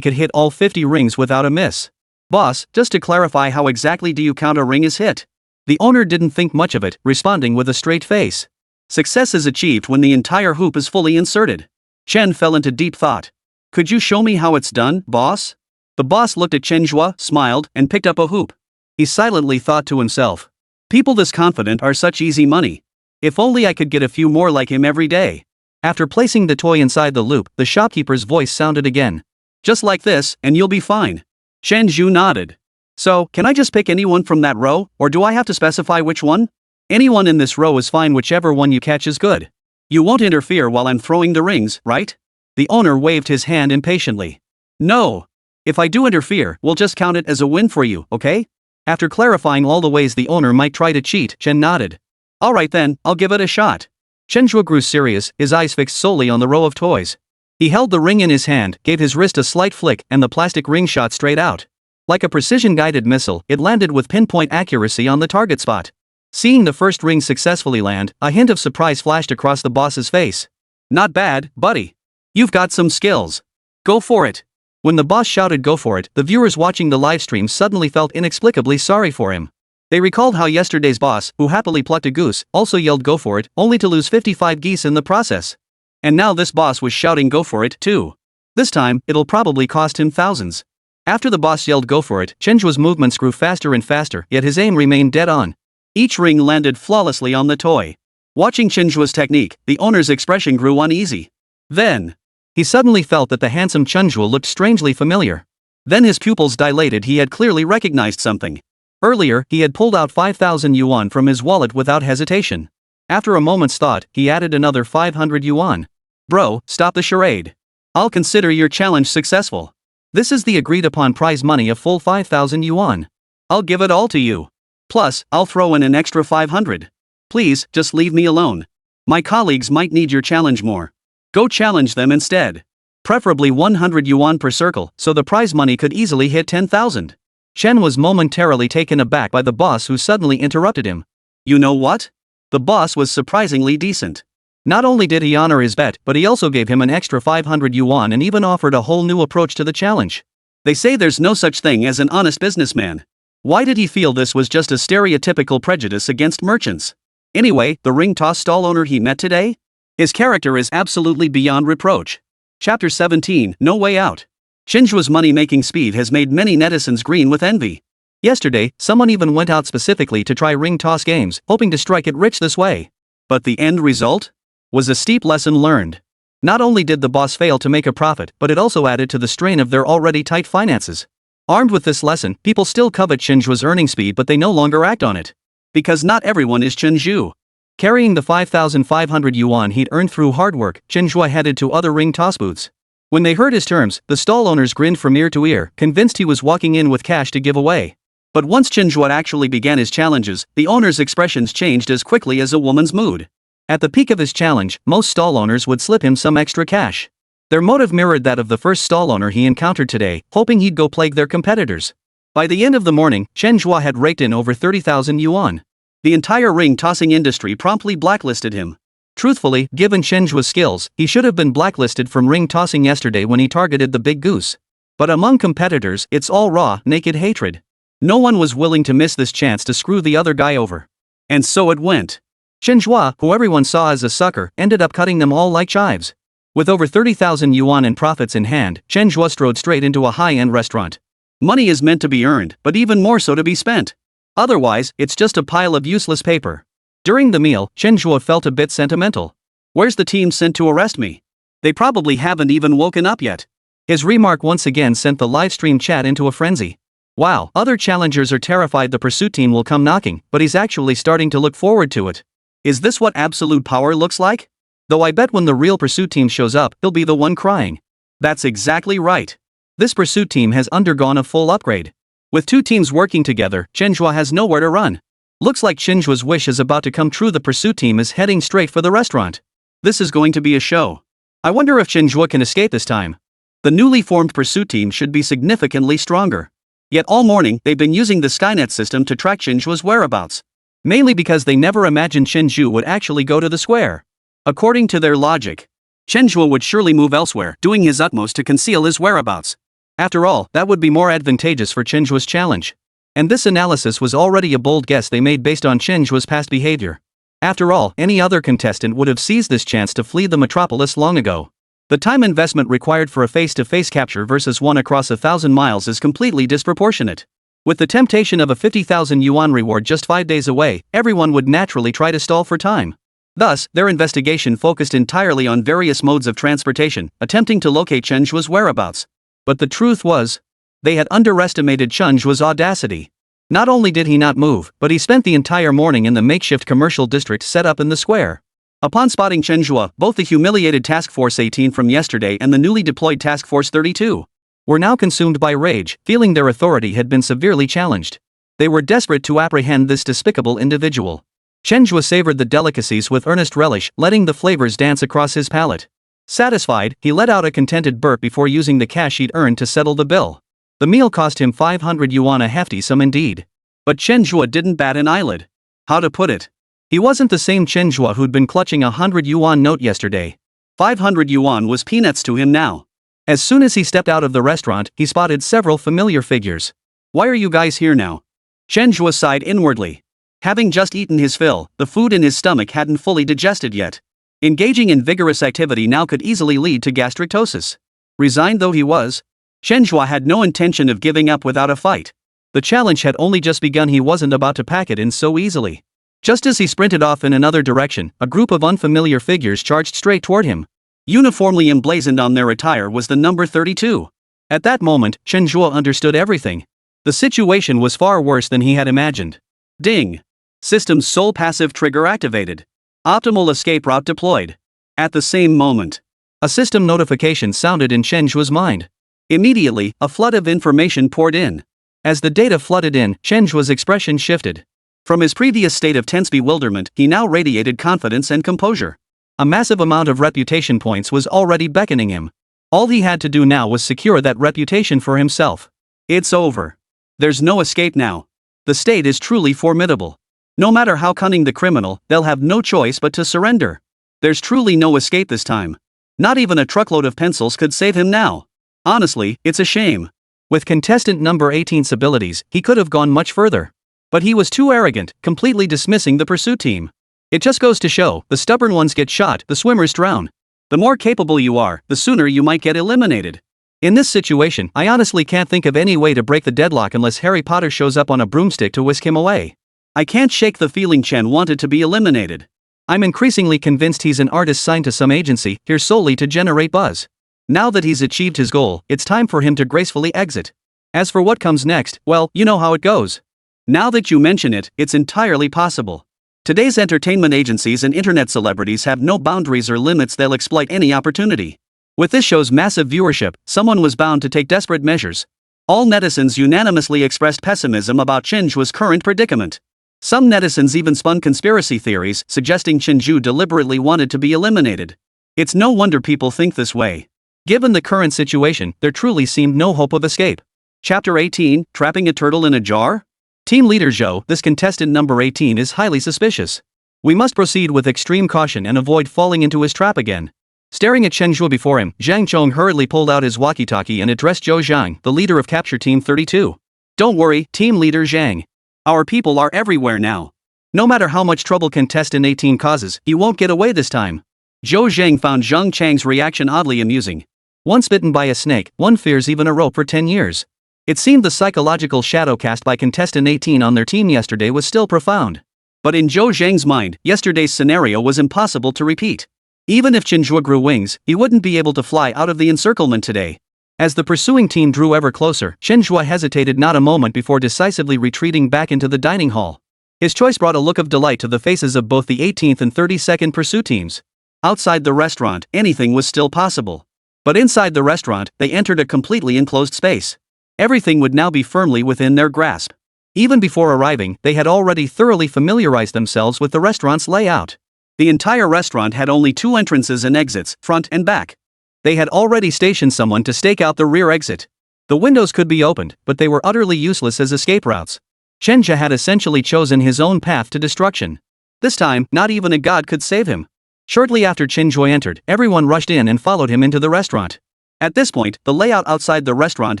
could hit all 50 rings without a miss. Boss, just to clarify, how exactly do you count a ring is hit? The owner didn't think much of it, responding with a straight face. Success is achieved when the entire hoop is fully inserted. Chen fell into deep thought. Could you show me how it's done, boss? The boss looked at Chen Zhe, smiled, and picked up a hoop. He silently thought to himself. People this confident are such easy money. If only I could get a few more like him every day. After placing the toy inside the loop, the shopkeeper's voice sounded again. Just like this, and you'll be fine. Chen Zhe nodded. So, can I just pick anyone from that row, or do I have to specify which one? Anyone in this row is fine, whichever one you catch is good. You won't interfere while I'm throwing the rings, right? The owner waved his hand impatiently. No. If I do interfere, we'll just count it as a win for you, okay? After clarifying all the ways the owner might try to cheat, Chen nodded. Alright then, I'll give it a shot. Chen Zhe grew serious, his eyes fixed solely on the row of toys. He held the ring in his hand, gave his wrist a slight flick, and the plastic ring shot straight out. Like a precision-guided missile, it landed with pinpoint accuracy on the target spot. Seeing the first ring successfully land, a hint of surprise flashed across the boss's face. Not bad, buddy. You've got some skills. Go for it. When the boss shouted go for it, the viewers watching the livestream suddenly felt inexplicably sorry for him. They recalled how yesterday's boss, who happily plucked a goose, also yelled go for it, only to lose 55 geese in the process. And now this boss was shouting go for it, too. This time, it'll probably cost him thousands. After the boss yelled go for it, Chen Zhe's movements grew faster and faster, yet his aim remained dead on. Each ring landed flawlessly on the toy. Watching Chen Zhe's technique, the owner's expression grew uneasy. Then, he suddenly felt that the handsome Chen Zhe looked strangely familiar. Then his pupils dilated. He had clearly recognized something. Earlier, he had pulled out 5,000 yuan from his wallet without hesitation. After a moment's thought, he added another 500 yuan. Bro, stop the charade. I'll consider your challenge successful. This is the agreed upon prize money of full 5,000 yuan. I'll give it all to you. Plus, I'll throw in an extra 500. Please, just leave me alone. My colleagues might need your challenge more. Go challenge them instead. Preferably 100 yuan per circle, so the prize money could easily hit 10,000. Chen was momentarily taken aback by the boss, who suddenly interrupted him. You know what? The boss was surprisingly decent. Not only did he honor his bet, but he also gave him an extra 500 yuan and even offered a whole new approach to the challenge. They say there's no such thing as an honest businessman. Why did he feel this was just a stereotypical prejudice against merchants? Anyway, the ring toss stall owner he met today? His character is absolutely beyond reproach. Chapter 17, No Way Out. Chen Zhe's money-making speed has made many netizens green with envy. Yesterday, someone even went out specifically to try ring toss games, hoping to strike it rich this way. But the end result? Was a steep lesson learned. Not only did the boss fail to make a profit, but it also added to the strain of their already tight finances. Armed with this lesson, people still covet Chen Zhe's earning speed, but they no longer act on it. Because not everyone is Chen Zhe. Carrying the 5,500 yuan he'd earned through hard work, Chen Zhe headed to other ring toss booths. When they heard his terms, the stall owners grinned from ear to ear, convinced he was walking in with cash to give away. But once Chen Zhe actually began his challenges, the owner's expressions changed as quickly as a woman's mood. At the peak of his challenge, most stall owners would slip him some extra cash. Their motive mirrored that of the first stall owner he encountered today, hoping he'd go plague their competitors. By the end of the morning, Chen Zhe had raked in over 30,000 yuan. The entire ring tossing industry promptly blacklisted him. Truthfully, given Chen Zhe's skills, he should have been blacklisted from ring tossing yesterday when he targeted the big goose. But among competitors, it's all raw, naked hatred. No one was willing to miss this chance to screw the other guy over. And so it went. Chen Zhe, who everyone saw as a sucker, ended up cutting them all like chives. With over 30,000 yuan in profits in hand, Chen Zhe strode straight into a high-end restaurant. Money is meant to be earned, but even more so to be spent. Otherwise, it's just a pile of useless paper. During the meal, Chen Zhe felt a bit sentimental. Where's the team sent to arrest me? They probably haven't even woken up yet. His remark once again sent the livestream chat into a frenzy. Wow, other challengers are terrified the pursuit team will come knocking, but he's actually starting to look forward to it. Is this what absolute power looks like? Though I bet when the real pursuit team shows up, he'll be the one crying. That's exactly right. This pursuit team has undergone a full upgrade. With two teams working together, Chen Zhe has nowhere to run. Looks like Chen Zhe's wish is about to come true. The pursuit team is heading straight for the restaurant. This is going to be a show. I wonder if Chen Zhe can escape this time. The newly formed pursuit team should be significantly stronger. Yet all morning they've been using the Skynet system to track Chen Zhe's whereabouts. Mainly because they never imagined Chen Zhe would actually go to the square. According to their logic, Chen Zhe would surely move elsewhere, doing his utmost to conceal his whereabouts. After all, that would be more advantageous for Chen Zhe's challenge. And this analysis was already a bold guess they made based on Chen Zhe's past behavior. After all, any other contestant would have seized this chance to flee the metropolis long ago. The time investment required for a face-to-face capture versus one across 1,000 miles is completely disproportionate. With the temptation of a 50,000 yuan reward just 5 days away, everyone would naturally try to stall for time. Thus, their investigation focused entirely on various modes of transportation, attempting to locate Chen Zhe's whereabouts. But the truth was, they had underestimated Chen Zhe's audacity. Not only did he not move, but he spent the entire morning in the makeshift commercial district set up in the square. Upon spotting Chen Zhe, both the humiliated Task Force 18 from yesterday and the newly deployed Task Force 32 were now consumed by rage, feeling their authority had been severely challenged. They were desperate to apprehend this despicable individual. Chen Zhe savored the delicacies with earnest relish, letting the flavors dance across his palate. Satisfied, he let out a contented burp before using the cash he'd earned to settle the bill. The meal cost him 500 yuan, a hefty sum indeed. But Chen Zhe didn't bat an eyelid. How to put it? He wasn't the same Chen Zhe who'd been clutching a 100 yuan note yesterday. 500 yuan was peanuts to him now. As soon as he stepped out of the restaurant, he spotted several familiar figures. Why are you guys here now? Chen Zhe sighed inwardly. Having just eaten his fill, the food in his stomach hadn't fully digested yet. Engaging in vigorous activity now could easily lead to gastrictosis. Resigned though he was, Chen Zhe had no intention of giving up without a fight. The challenge had only just begun. He wasn't about to pack it in so easily. Just as he sprinted off in another direction, a group of unfamiliar figures charged straight toward him. Uniformly emblazoned on their attire was the number 32. At that moment, Chen Zhe understood everything. The situation was far worse than he had imagined. Ding! System's sole passive trigger activated. Optimal escape route deployed. At the same moment, a system notification sounded in Chen Zhe's mind. Immediately, a flood of information poured in. As the data flooded in, Chen Zhe's expression shifted. From his previous state of tense bewilderment, he now radiated confidence and composure. A massive amount of reputation points was already beckoning him. All he had to do now was secure that reputation for himself. It's over. There's no escape now. The state is truly formidable. No matter how cunning the criminal, they'll have no choice but to surrender. There's truly no escape this time. Not even a truckload of pencils could save him now. Honestly, it's a shame. With contestant number 18's abilities, he could have gone much further. But he was too arrogant, completely dismissing the pursuit team. It just goes to show, the stubborn ones get shot, the swimmers drown. The more capable you are, the sooner you might get eliminated. In this situation, I honestly can't think of any way to break the deadlock unless Harry Potter shows up on a broomstick to whisk him away. I can't shake the feeling Chen wanted to be eliminated. I'm increasingly convinced he's an artist signed to some agency, here solely to generate buzz. Now that he's achieved his goal, it's time for him to gracefully exit. As for what comes next, well, you know how it goes. Now that you mention it, it's entirely possible. Today's entertainment agencies and internet celebrities have no boundaries or limits. They'll exploit any opportunity. With this show's massive viewership, someone was bound to take desperate measures. All netizens unanimously expressed pessimism about Chen Zhe's current predicament. Some netizens even spun conspiracy theories, suggesting Chen Zhe deliberately wanted to be eliminated. It's no wonder people think this way. Given the current situation, there truly seemed no hope of escape. Chapter 18, Trapping a Turtle in a Jar? Team Leader Zhou, this contestant number 18 is highly suspicious. We must proceed with extreme caution and avoid falling into his trap again. Staring at Chen Zhe before him, Zhang Chong hurriedly pulled out his walkie-talkie and addressed Zhou Zhang, the leader of Capture Team 32. Don't worry, Team Leader Zhang. Our people are everywhere now. No matter how much trouble contestant 18 causes, he won't get away this time. Zhou Zhang found Zhang Chang's reaction oddly amusing. Once bitten by a snake, one fears even a rope for 10 years. It seemed the psychological shadow cast by contestant 18 on their team yesterday was still profound. But in Zhou Zhang's mind, yesterday's scenario was impossible to repeat. Even if Chen Zhe grew wings, he wouldn't be able to fly out of the encirclement today. As the pursuing team drew ever closer, Chen Zhe hesitated not a moment before decisively retreating back into the dining hall. His choice brought a look of delight to the faces of both the 18th and 32nd pursuit teams. Outside the restaurant, anything was still possible. But inside the restaurant, they entered a completely enclosed space. Everything would now be firmly within their grasp. Even before arriving, they had already thoroughly familiarized themselves with the restaurant's layout. The entire restaurant had only 2 entrances and exits, front and back. They had already stationed someone to stake out the rear exit. The windows could be opened, but they were utterly useless as escape routes. Chen Zhe had essentially chosen his own path to destruction. This time, not even a god could save him. Shortly after Chen Zhe entered, everyone rushed in and followed him into the restaurant. At this point, the layout outside the restaurant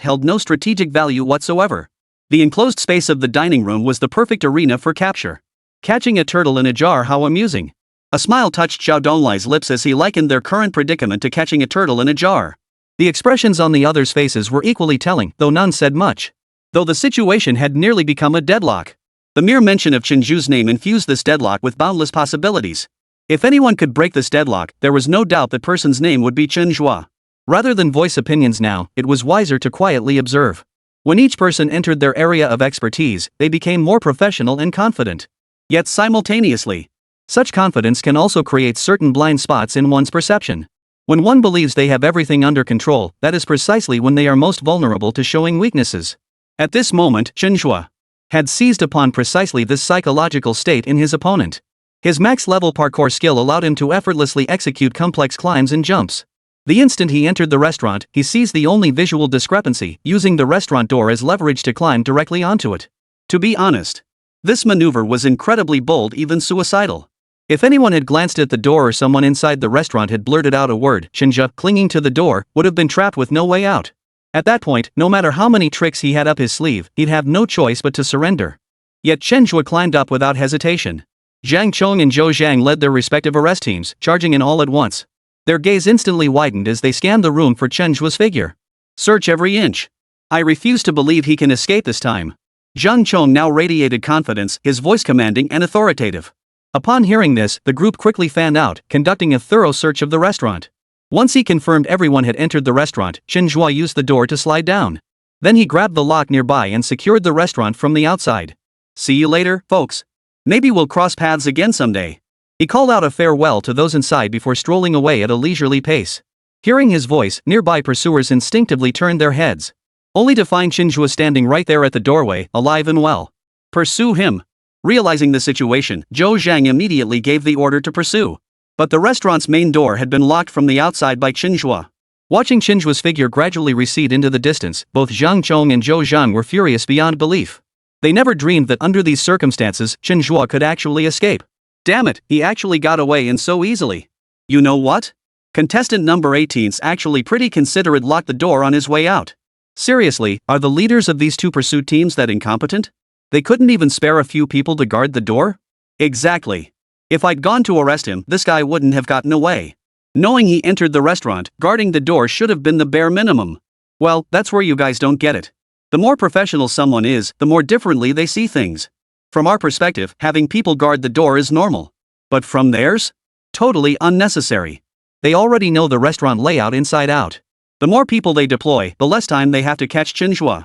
held no strategic value whatsoever. The enclosed space of the dining room was the perfect arena for capture. Catching a turtle in a jar, how amusing. A smile touched Zhao Donglai's lips as he likened their current predicament to catching a turtle in a jar. The expressions on the others' faces were equally telling, though none said much. Though the situation had nearly become a deadlock. The mere mention of Chen Zhe's name infused this deadlock with boundless possibilities. If anyone could break this deadlock, there was no doubt that person's name would be Chen Zhe. Rather than voice opinions now, it was wiser to quietly observe. When each person entered their area of expertise, they became more professional and confident. Yet simultaneously, such confidence can also create certain blind spots in one's perception. When one believes they have everything under control, that is precisely when they are most vulnerable to showing weaknesses. At this moment, Chen Zhe had seized upon precisely this psychological state in his opponent. His max-level parkour skill allowed him to effortlessly execute complex climbs and jumps. The instant he entered the restaurant, he seized the only visual discrepancy, using the restaurant door as leverage to climb directly onto it. To be honest, this maneuver was incredibly bold, even suicidal. If anyone had glanced at the door or someone inside the restaurant had blurted out a word, Chen Zhe, clinging to the door, would have been trapped with no way out. At that point, no matter how many tricks he had up his sleeve, he'd have no choice but to surrender. Yet Chen Zhe climbed up without hesitation. Zhang Chong and Zhou Zhang led their respective arrest teams, charging in all at once. Their gaze instantly widened as they scanned the room for Chen Zhe's figure. Search every inch. I refuse to believe he can escape this time. Zhang Chong now radiated confidence, his voice commanding and authoritative. Upon hearing this, the group quickly fanned out, conducting a thorough search of the restaurant. Once he confirmed everyone had entered the restaurant, Chen Zhe used the door to slide down. Then he grabbed the lock nearby and secured the restaurant from the outside. See you later, folks. Maybe we'll cross paths again someday. He called out a farewell to those inside before strolling away at a leisurely pace. Hearing his voice, nearby pursuers instinctively turned their heads, only to find Chen Zhe standing right there at the doorway, alive and well. Pursue him. Realizing the situation, Zhou Zhang immediately gave the order to pursue. But the restaurant's main door had been locked from the outside by Chen Zhe. Watching Chen Zhe's figure gradually recede into the distance, both Zhang Chong and Zhou Zhang were furious beyond belief. They never dreamed that under these circumstances, Chen Zhe could actually escape. Damn it, he actually got away and so easily. You know what? Contestant number 18's actually pretty considerate, locked the door on his way out. Seriously, are the leaders of these two pursuit teams that incompetent? They couldn't even spare a few people to guard the door? Exactly. If I'd gone to arrest him, this guy wouldn't have gotten away. Knowing he entered the restaurant, guarding the door should have been the bare minimum. Well, that's where you guys don't get it. The more professional someone is, the more differently they see things. From our perspective, having people guard the door is normal. But from theirs? Totally unnecessary. They already know the restaurant layout inside out. The more people they deploy, the less time they have to catch Chen Zhe.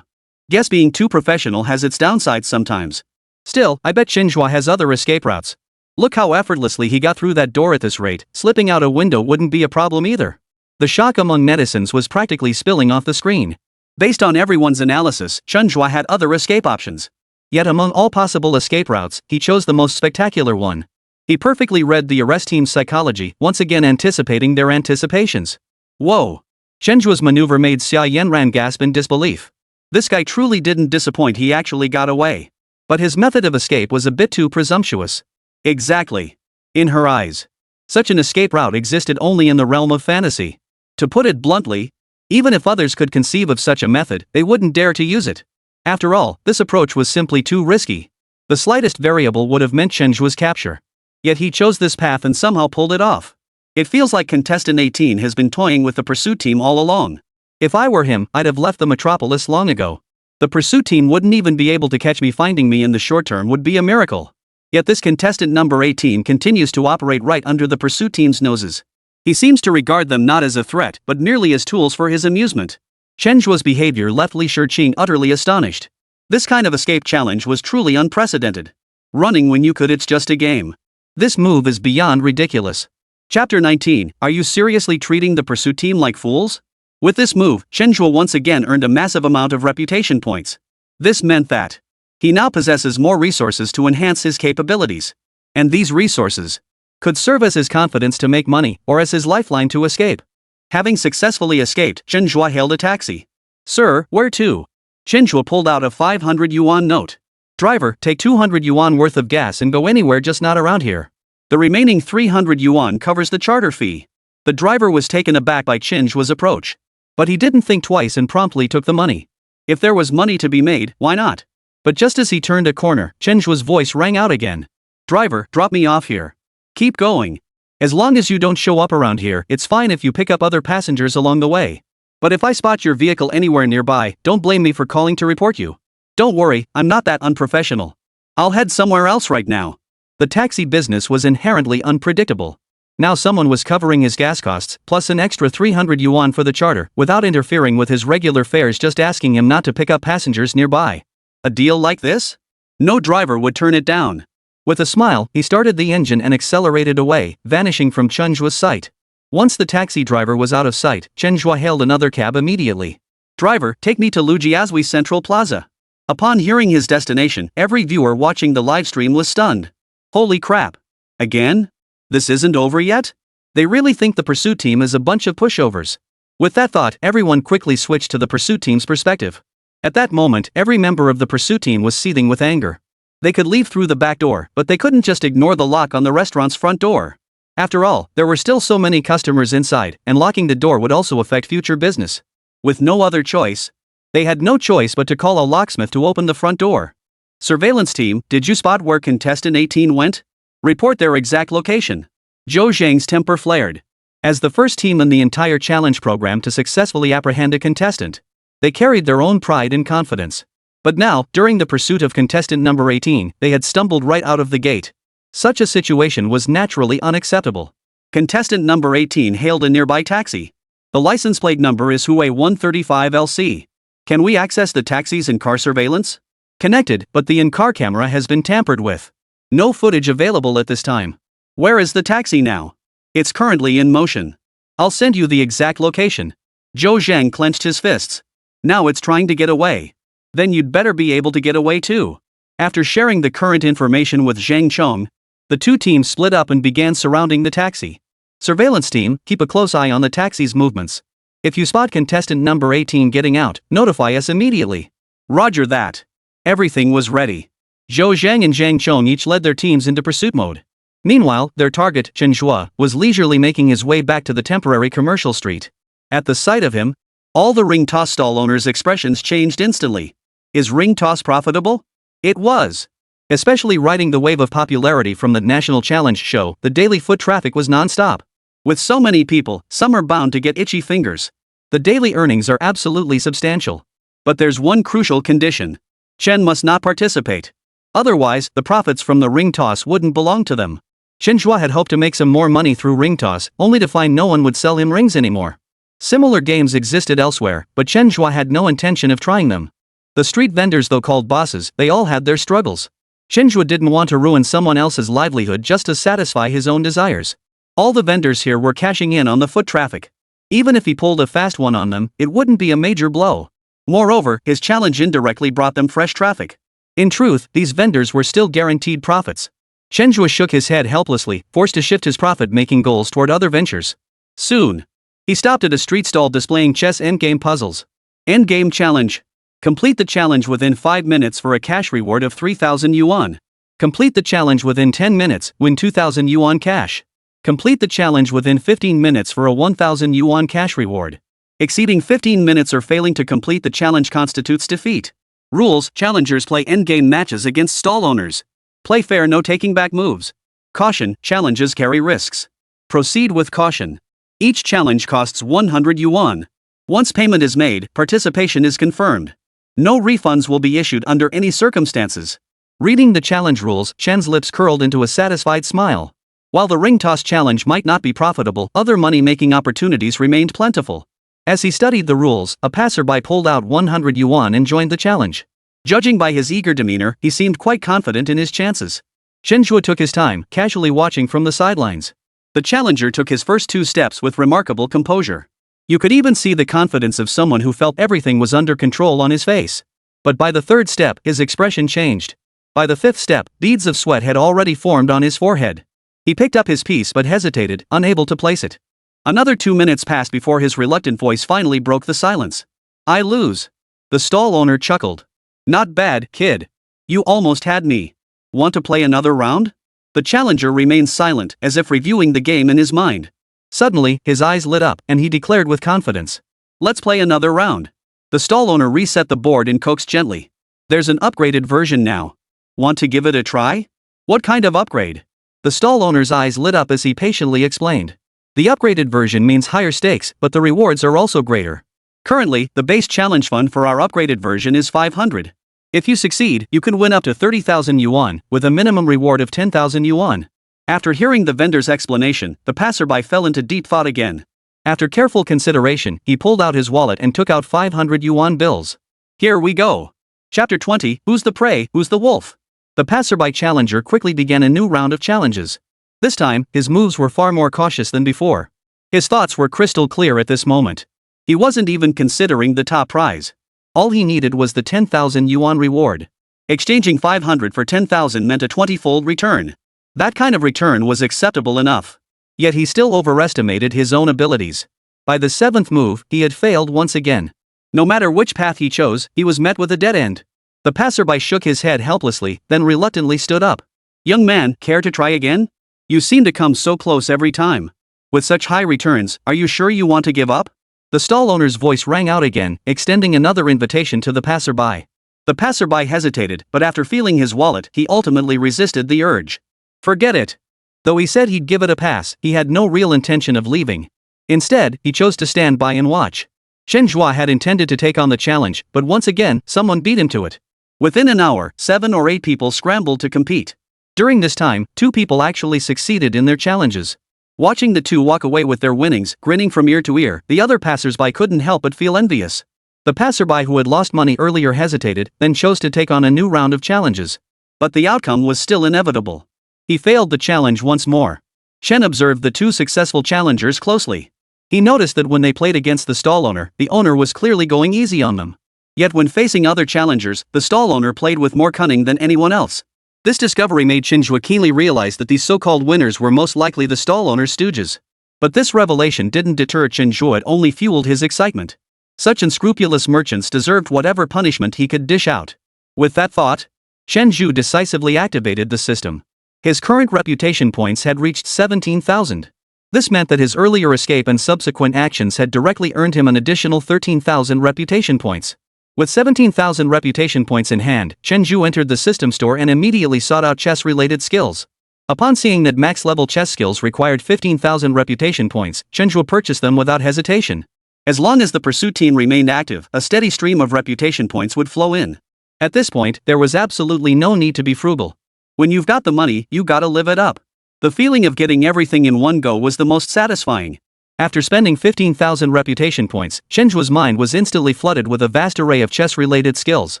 Guess being too professional has its downsides sometimes. Still, I bet Chen Zhe has other escape routes. Look how effortlessly he got through that door at this rate, slipping out a window wouldn't be a problem either. The shock among netizens was practically spilling off the screen. Based on everyone's analysis, Chen Zhe had other escape options. Yet among all possible escape routes, he chose the most spectacular one. He perfectly read the arrest team's psychology, once again anticipating their anticipations. Whoa! Chen Zhe's maneuver made Xia Yanran gasp in disbelief. This guy truly didn't disappoint, he actually got away. But his method of escape was a bit too presumptuous. Exactly. In her eyes, such an escape route existed only in the realm of fantasy. To put it bluntly, even if others could conceive of such a method, they wouldn't dare to use it. After all, this approach was simply too risky. The slightest variable would have meant Chen Zhe's capture. Yet he chose this path and somehow pulled it off. It feels like contestant 18 has been toying with the pursuit team all along. If I were him, I'd have left the metropolis long ago. The pursuit team wouldn't even be able to catch me. Finding me in the short term would be a miracle. Yet this contestant number 18 continues to operate right under the pursuit team's noses. He seems to regard them not as a threat, but merely as tools for his amusement. Chen Zhe's behavior left Li Shiqing utterly astonished. This kind of escape challenge was truly unprecedented. Running when you could, it's just a game. This move is beyond ridiculous. Chapter 19, Are you seriously treating the pursuit team like fools? With this move, Chen Zhe once again earned a massive amount of reputation points. This meant that he now possesses more resources to enhance his capabilities. And these resources could serve as his confidence to make money or as his lifeline to escape. Having successfully escaped, Chen Zhe hailed a taxi. Sir, where to? Chen Zhe pulled out a 500 yuan note. Driver, take 200 yuan worth of gas and go anywhere, just not around here. The remaining 300 yuan covers the charter fee. The driver was taken aback by Chen Zhe's approach. But he didn't think twice and promptly took the money. If there was money to be made, why not? But just as he turned a corner, Chen Zhe's voice rang out again. Driver, drop me off here. Keep going. As long as you don't show up around here, it's fine if you pick up other passengers along the way. But if I spot your vehicle anywhere nearby, don't blame me for calling to report you. Don't worry, I'm not that unprofessional. I'll head somewhere else right now. The taxi business was inherently unpredictable. Now someone was covering his gas costs, plus an extra 300 yuan for the charter, without interfering with his regular fares, just asking him not to pick up passengers nearby. A deal like this? No driver would turn it down. With a smile, he started the engine and accelerated away, vanishing from Chen Zhe's sight. Once the taxi driver was out of sight, Chen Zhe hailed another cab immediately. Driver, take me to Lujiazui Central Plaza. Upon hearing his destination, every viewer watching the livestream was stunned. Holy crap. Again? This isn't over yet? They really think the pursuit team is a bunch of pushovers. With that thought, everyone quickly switched to the pursuit team's perspective. At that moment, every member of the pursuit team was seething with anger. They could leave through the back door, but they couldn't just ignore the lock on the restaurant's front door. After all, there were still so many customers inside, and locking the door would also affect future business. With no other choice, they had no choice but to call a locksmith to open the front door. Surveillance team, did you spot where contestant 18 went? Report their exact location. Zhou Zhang's temper flared. As the first team in the entire challenge program to successfully apprehend a contestant, they carried their own pride and confidence. But now, during the pursuit of contestant number 18, they had stumbled right out of the gate. Such a situation was naturally unacceptable. Contestant number 18 hailed a nearby taxi. The license plate number is Hue 135LC. Can we access the taxi's in-car surveillance? Connected, but the in-car camera has been tampered with. No footage available at this time. Where is the taxi now? It's currently in motion. I'll send you the exact location. Zhou Zhang clenched his fists. Now it's trying to get away. Then you'd better be able to get away too. After sharing the current information with Zhang Chong, the two teams split up and began surrounding the taxi. Surveillance team, keep a close eye on the taxi's movements. If you spot contestant number 18 getting out, notify us immediately. Roger that. Everything was ready. Zhou Zhang and Zhang Chong each led their teams into pursuit mode. Meanwhile, their target, Chen Zhe, was leisurely making his way back to the temporary commercial street. At the sight of him, all the ring toss stall owners' expressions changed instantly. Is ring toss profitable? It was. Especially riding the wave of popularity from the National Challenge show, the daily foot traffic was non-stop. With so many people, some are bound to get itchy fingers. The daily earnings are absolutely substantial. But there's one crucial condition. Chen must not participate. Otherwise, the profits from the ring toss wouldn't belong to them. Chen Zhe had hoped to make some more money through ring toss, only to find no one would sell him rings anymore. Similar games existed elsewhere, but Chen Zhe had no intention of trying them. The street vendors, though called bosses, they all had their struggles. Chen Zhe didn't want to ruin someone else's livelihood just to satisfy his own desires. All the vendors here were cashing in on the foot traffic. Even if he pulled a fast one on them, it wouldn't be a major blow. Moreover, his challenge indirectly brought them fresh traffic. In truth, these vendors were still guaranteed profits. Chen Zhe shook his head helplessly, forced to shift his profit-making goals toward other ventures. Soon, he stopped at a street stall displaying chess endgame puzzles. Endgame challenge. Complete the challenge within 5 minutes for a cash reward of 3,000 yuan. Complete the challenge within 10 minutes, win 2,000 yuan cash. Complete the challenge within 15 minutes for a 1,000 yuan cash reward. Exceeding 15 minutes or failing to complete the challenge constitutes defeat. Rules: challengers play endgame matches against stall owners. Play fair, no taking back moves. Caution: challenges carry risks. Proceed with caution. Each challenge costs 100 yuan. Once payment is made, participation is confirmed. No refunds will be issued under any circumstances. Reading the challenge rules, Chen's lips curled into a satisfied smile. While the ring toss challenge might not be profitable, other money-making opportunities remained plentiful. As he studied the rules, a passerby pulled out 100 yuan and joined the challenge. Judging by his eager demeanor, he seemed quite confident in his chances. Chen Zhe took his time, casually watching from the sidelines. The challenger took his first 2 steps with remarkable composure. You could even see the confidence of someone who felt everything was under control on his face. But by the 3rd step, his expression changed. By the 5th step, beads of sweat had already formed on his forehead. He picked up his piece but hesitated, unable to place it. Another 2 minutes passed before his reluctant voice finally broke the silence. "I lose." The stall owner chuckled. "Not bad, kid. You almost had me. Want to play another round?" The challenger remained silent, as if reviewing the game in his mind. Suddenly, his eyes lit up, and he declared with confidence, "Let's play another round." The stall owner reset the board and coaxed gently. "There's an upgraded version now. Want to give it a try?" "What kind of upgrade?" The stall owner's eyes lit up as he patiently explained. "The upgraded version means higher stakes, but the rewards are also greater. Currently, the base challenge fund for our upgraded version is 500. If you succeed, you can win up to 30,000 yuan, with a minimum reward of 10,000 yuan. After hearing the vendor's explanation, the passerby fell into deep thought again. After careful consideration, he pulled out his wallet and took out 500 yuan bills. Here we go. Chapter 20, Who's the Prey, Who's the Wolf? The passerby challenger quickly began a new round of challenges. This time, his moves were far more cautious than before. His thoughts were crystal clear at this moment. He wasn't even considering the top prize. All he needed was the 10,000 yuan reward. Exchanging 500 for 10,000 meant a 20-fold return. That kind of return was acceptable enough. Yet he still overestimated his own abilities. By the 7th move, he had failed once again. No matter which path he chose, he was met with a dead end. The passerby shook his head helplessly, then reluctantly stood up. "Young man, care to try again? You seem to come so close every time. With such high returns, are you sure you want to give up?" The stall owner's voice rang out again, extending another invitation to the passerby. The passerby hesitated, but after feeling his wallet, he ultimately resisted the urge. Forget it. Though he said he'd give it a pass, he had no real intention of leaving. Instead, he chose to stand by and watch. Chen Zhe had intended to take on the challenge, but once again, someone beat him to it. Within an hour, 7 or 8 people scrambled to compete. During this time, 2 people actually succeeded in their challenges. Watching the 2 walk away with their winnings, grinning from ear to ear, the other passersby couldn't help but feel envious. The passerby who had lost money earlier hesitated, then chose to take on a new round of challenges. But the outcome was still inevitable. He failed the challenge once more. Chen observed the 2 successful challengers closely. He noticed that when they played against the stall owner, the owner was clearly going easy on them. Yet when facing other challengers, the stall owner played with more cunning than anyone else. This discovery made Chen Zhe keenly realize that these so-called winners were most likely the stall owner's stooges. But this revelation didn't deter Chen Zhe, it only fueled his excitement. Such unscrupulous merchants deserved whatever punishment he could dish out. With that thought, Chen Zhe decisively activated the system. His current reputation points had reached 17,000. This meant that his earlier escape and subsequent actions had directly earned him an additional 13,000 reputation points. With 17,000 reputation points in hand, Chen Zhe entered the system store and immediately sought out chess-related skills. Upon seeing that max-level chess skills required 15,000 reputation points, Chen Zhe purchased them without hesitation. As long as the pursuit team remained active, a steady stream of reputation points would flow in. At this point, there was absolutely no need to be frugal. When you've got the money, you gotta live it up. The feeling of getting everything in one go was the most satisfying. After spending 15,000 reputation points, Chen Zhe's mind was instantly flooded with a vast array of chess-related skills.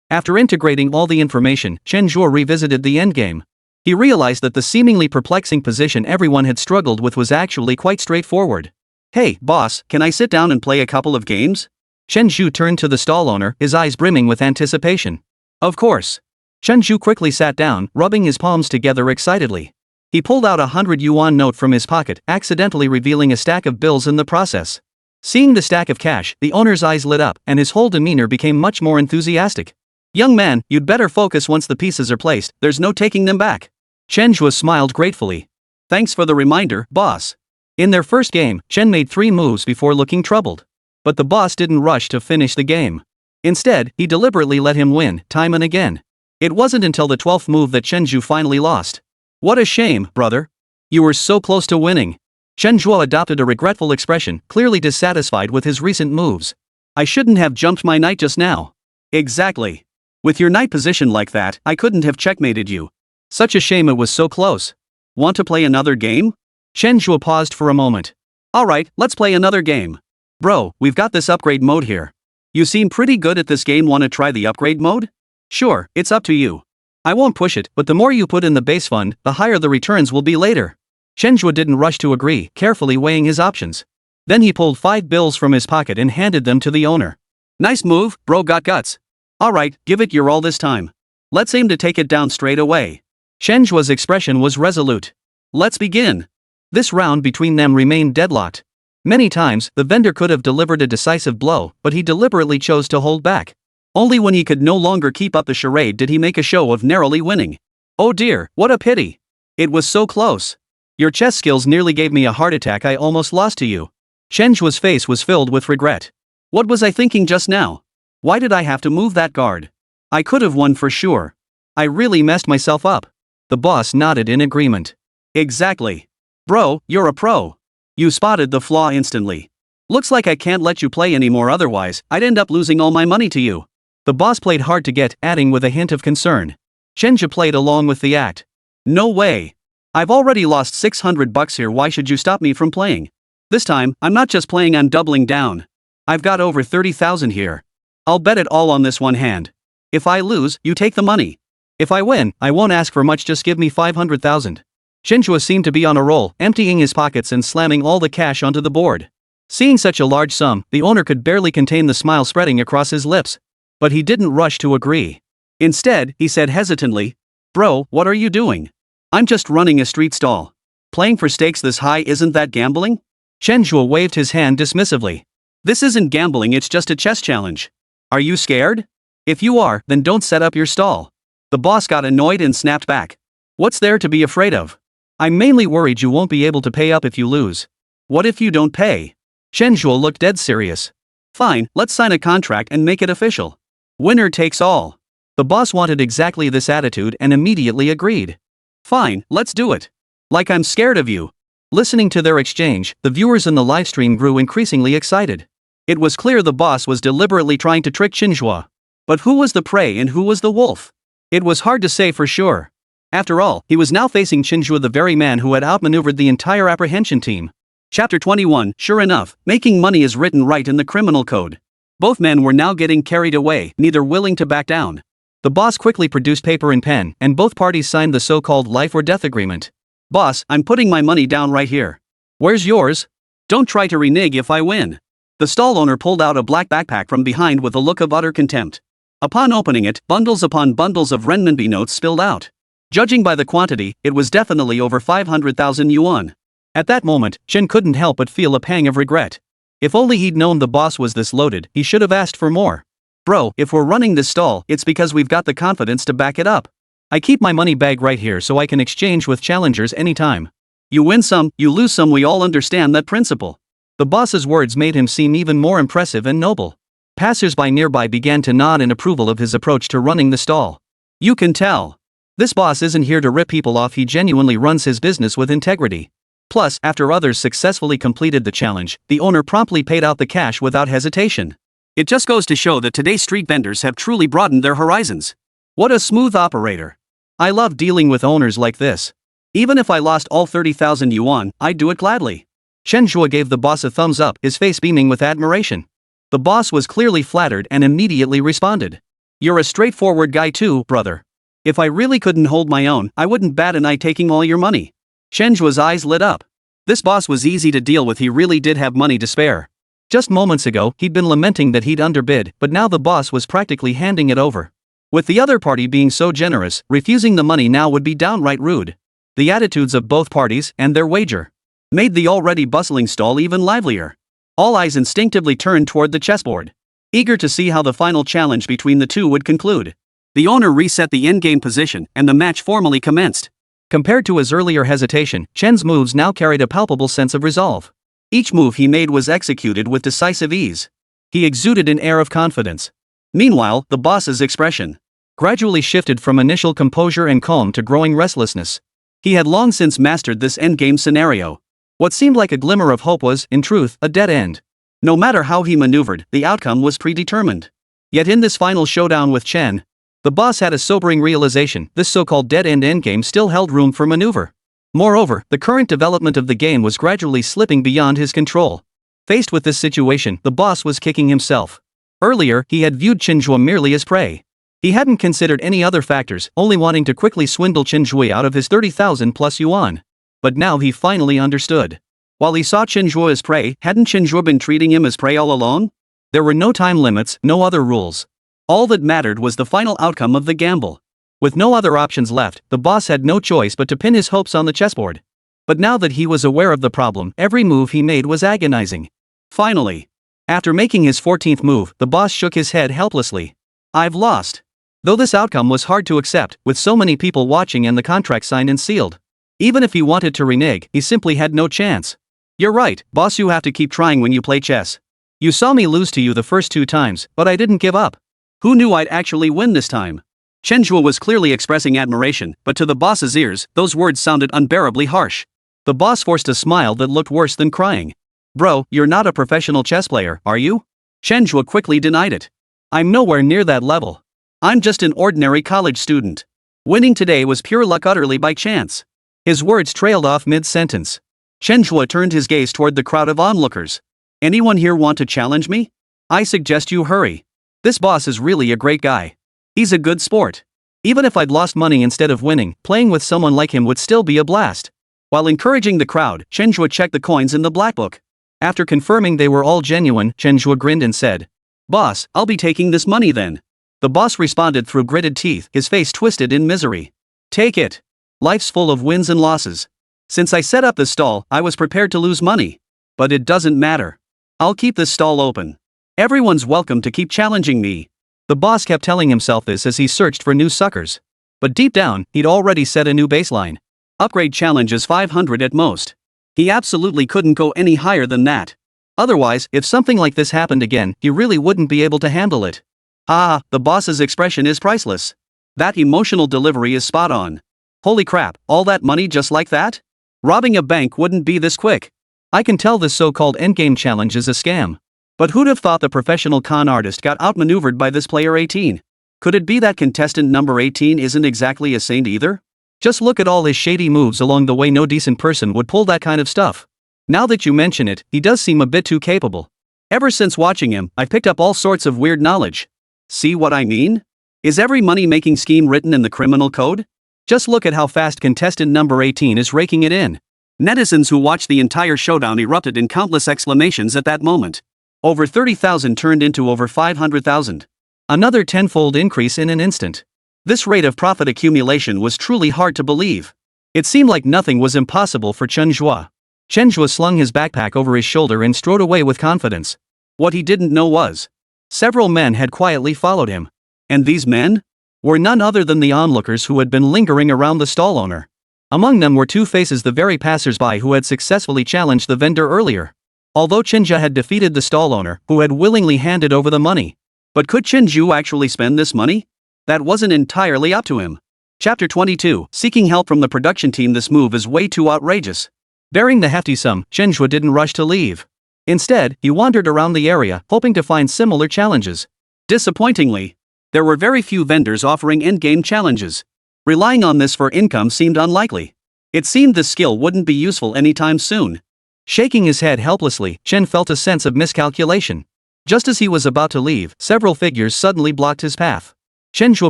After integrating all the information, Chen Zhe revisited the endgame. He realized that the seemingly perplexing position everyone had struggled with was actually quite straightforward. "Hey, boss, can I sit down and play a couple of games?" Chen Zhe turned to the stall owner, his eyes brimming with anticipation. "Of course." Chen Zhe quickly sat down, rubbing his palms together excitedly. He pulled out a 100 yuan note from his pocket, accidentally revealing a stack of bills in the process. Seeing the stack of cash, the owner's eyes lit up, and his whole demeanor became much more enthusiastic. "Young man, you'd better focus once the pieces are placed, there's no taking them back." Chen Zhe smiled gratefully. "Thanks for the reminder, boss." In their first game, Chen made 3 moves before looking troubled. But the boss didn't rush to finish the game. Instead, he deliberately let him win, time and again. It wasn't until the 12th move that Chen Zhe finally lost. "What a shame, brother. You were so close to winning." Chen Zhe adopted a regretful expression, clearly dissatisfied with his recent moves. "I shouldn't have jumped my knight just now." "Exactly. With your knight position like that, I couldn't have checkmated you. Such a shame it was so close. Want to play another game?" Chen Zhe paused for a moment. "Alright, let's play another game." Bro, we've got this upgrade mode here. You seem pretty good at this game, wanna try the upgrade mode? Sure, it's up to you. I won't push it, but the more you put in the base fund, the higher the returns will be later. Chen Zhe didn't rush to agree, carefully weighing his options. Then he pulled 5 bills from his pocket and handed them to the owner. Nice move, bro, got guts. Alright, give it your all this time. Let's aim to take it down straight away. Chen Zhe's expression was resolute. Let's begin. This round between them remained deadlocked. Many times, the vendor could have delivered a decisive blow, but he deliberately chose to hold back. Only when he could no longer keep up the charade did he make a show of narrowly winning. Oh dear, what a pity. It was so close. Your chess skills nearly gave me a heart attack, I almost lost to you. Chen Zhe's face was filled with regret. What was I thinking just now? Why did I have to move that guard? I could have won for sure. I really messed myself up. The boss nodded in agreement. Exactly. Bro, you're a pro. You spotted the flaw instantly. Looks like I can't let you play anymore, otherwise I'd end up losing all my money to you. The boss played hard to get, adding with a hint of concern. Chen Zhe played along with the act. No way. I've already lost $600 here, why should you stop me from playing? This time, I'm not just playing, I'm doubling down. I've got over 30,000 here. I'll bet it all on this one hand. If I lose, you take the money. If I win, I won't ask for much, just give me 500,000. Chen Zhe seemed to be on a roll, emptying his pockets and slamming all the cash onto the board. Seeing such a large sum, the owner could barely contain the smile spreading across his lips. But he didn't rush to agree. Instead, he said hesitantly, Bro, what are you doing? I'm just running a street stall. Playing for stakes this high, isn't that gambling? Chen Zhe waved his hand dismissively. This isn't gambling, it's just a chess challenge. Are you scared? If you are, then don't set up your stall. The boss got annoyed and snapped back. What's there to be afraid of? I'm mainly worried you won't be able to pay up if you lose. What if you don't pay? Chen Zhe looked dead serious. Fine, let's sign a contract and make it official. Winner takes all. The boss wanted exactly this attitude and immediately agreed. Fine, let's do it. Like I'm scared of you. Listening to their exchange, the viewers in the livestream grew increasingly excited. It was clear the boss was deliberately trying to trick Chen Zhe. But who was the prey and who was the wolf? It was hard to say for sure. After all, he was now facing Chen Zhe, the very man who had outmaneuvered the entire apprehension team. Chapter 21. Sure enough, making money is written right in the criminal code. Both men were now getting carried away, neither willing to back down. The boss quickly produced paper and pen, and both parties signed the so-called life or death agreement. Boss, I'm putting my money down right here. Where's yours? Don't try to renege if I win. The stall owner pulled out a black backpack from behind with a look of utter contempt. Upon opening it, bundles upon bundles of renminbi notes spilled out. Judging by the quantity, it was definitely over 500,000 yuan. At that moment, Chen couldn't help but feel a pang of regret. If only he'd known the boss was this loaded, he should have asked for more. Bro, if we're running this stall, it's because we've got the confidence to back it up. I keep my money bag right here so I can exchange with challengers anytime. You win some, you lose some, we all understand that principle. The boss's words made him seem even more impressive and noble. Passers-by nearby began to nod in approval of his approach to running the stall. You can tell. This boss isn't here to rip people off, he genuinely runs his business with integrity. Plus, after others successfully completed the challenge, the owner promptly paid out the cash without hesitation. It just goes to show that today's street vendors have truly broadened their horizons. What a smooth operator. I love dealing with owners like this. Even if I lost all 30,000 yuan, I'd do it gladly. Chen Zhe gave the boss a thumbs up, his face beaming with admiration. The boss was clearly flattered and immediately responded. You're a straightforward guy too, brother. If I really couldn't hold my own, I wouldn't bat an eye taking all your money. Chen Zhe's eyes lit up. This boss was easy to deal with, he really did have money to spare. Just moments ago, he'd been lamenting that he'd underbid, but now the boss was practically handing it over. With the other party being so generous, refusing the money now would be downright rude. The attitudes of both parties, and their wager, made the already bustling stall even livelier. All eyes instinctively turned toward the chessboard, eager to see how the final challenge between the two would conclude. The owner reset the endgame position, and the match formally commenced. Compared to his earlier hesitation, Chen's moves now carried a palpable sense of resolve. Each move he made was executed with decisive ease. He exuded an air of confidence. Meanwhile, the boss's expression gradually shifted from initial composure and calm to growing restlessness. He had long since mastered this endgame scenario. What seemed like a glimmer of hope was, in truth, a dead end. No matter how he maneuvered, the outcome was predetermined. Yet in this final showdown with Chen, the boss had a sobering realization: this so-called dead-end endgame still held room for maneuver. Moreover, the current development of the game was gradually slipping beyond his control. Faced with this situation, the boss was kicking himself. Earlier, he had viewed Chen Zhe merely as prey. He hadn't considered any other factors, only wanting to quickly swindle Chen Zhe out of his 30,000 plus yuan. But now he finally understood. While he saw Chen Zhe as prey, hadn't Chen Zhe been treating him as prey all along? There were no time limits, no other rules. All that mattered was the final outcome of the gamble. With no other options left, the boss had no choice but to pin his hopes on the chessboard. But now that he was aware of the problem, every move he made was agonizing. Finally, after making his 14th move, the boss shook his head helplessly. I've lost. Though this outcome was hard to accept, with so many people watching and the contract signed and sealed. Even if he wanted to renege, he simply had no chance. You're right, boss, you have to keep trying when you play chess. You saw me lose to you the first 2 times, but I didn't give up. Who knew I'd actually win this time? Chen Zhe was clearly expressing admiration, but to the boss's ears, those words sounded unbearably harsh. The boss forced a smile that looked worse than crying. Bro, you're not a professional chess player, are you? Chen Zhe quickly denied it. I'm nowhere near that level. I'm just an ordinary college student. Winning today was pure luck, utterly by chance. His words trailed off mid-sentence. Chen Zhe turned his gaze toward the crowd of onlookers. Anyone here want to challenge me? I suggest you hurry. This boss is really a great guy. He's a good sport. Even if I'd lost money instead of winning, playing with someone like him would still be a blast. While encouraging the crowd, Chen Zhe checked the coins in the black book. After confirming they were all genuine, Chen Zhe grinned and said, Boss, I'll be taking this money then. The boss responded through gritted teeth, his face twisted in misery. Take it. Life's full of wins and losses. Since I set up this stall, I was prepared to lose money. But it doesn't matter. I'll keep this stall open. Everyone's welcome to keep challenging me. The boss kept telling himself this as he searched for new suckers. But deep down, he'd already set a new baseline. Upgrade challenge is 500 at most. He absolutely couldn't go any higher than that. Otherwise, if something like this happened again, he really wouldn't be able to handle it. Ah, the boss's expression is priceless. That emotional delivery is spot on. Holy crap, all that money just like that? Robbing a bank wouldn't be this quick. I can tell this so-called endgame challenge is a scam. But who'd have thought the professional con artist got outmaneuvered by this player 18? Could it be that contestant number 18 isn't exactly a saint either? Just look at all his shady moves along the way. No decent person would pull that kind of stuff. Now that you mention it, he does seem a bit too capable. Ever since watching him, I've picked up all sorts of weird knowledge. See what I mean? Is every money-making scheme written in the criminal code? Just look at how fast contestant number 18 is raking it in. Netizens who watched the entire showdown erupted in countless exclamations at that moment. Over 30,000 turned into over 500,000. Another tenfold increase in an instant. This rate of profit accumulation was truly hard to believe. It seemed like nothing was impossible for Chen Zhe. Chen Zhe slung his backpack over his shoulder and strode away with confidence. What he didn't know was, several men had quietly followed him. And these men were none other than the onlookers who had been lingering around the stall owner. Among them were two faces, the very passers-by who had successfully challenged the vendor earlier. Although Chen Zhe had defeated the stall owner, who had willingly handed over the money. But could Chen Zhe actually spend this money? That wasn't entirely up to him. Chapter 22, Seeking help from the production team. This move is way too outrageous. Bearing the hefty sum, Chen Zhe didn't rush to leave. Instead, he wandered around the area, hoping to find similar challenges. Disappointingly, there were very few vendors offering endgame challenges. Relying on this for income seemed unlikely. It seemed this skill wouldn't be useful anytime soon. Shaking his head helplessly, Chen felt a sense of miscalculation. Just as he was about to leave, several figures suddenly blocked his path. Chen Zhe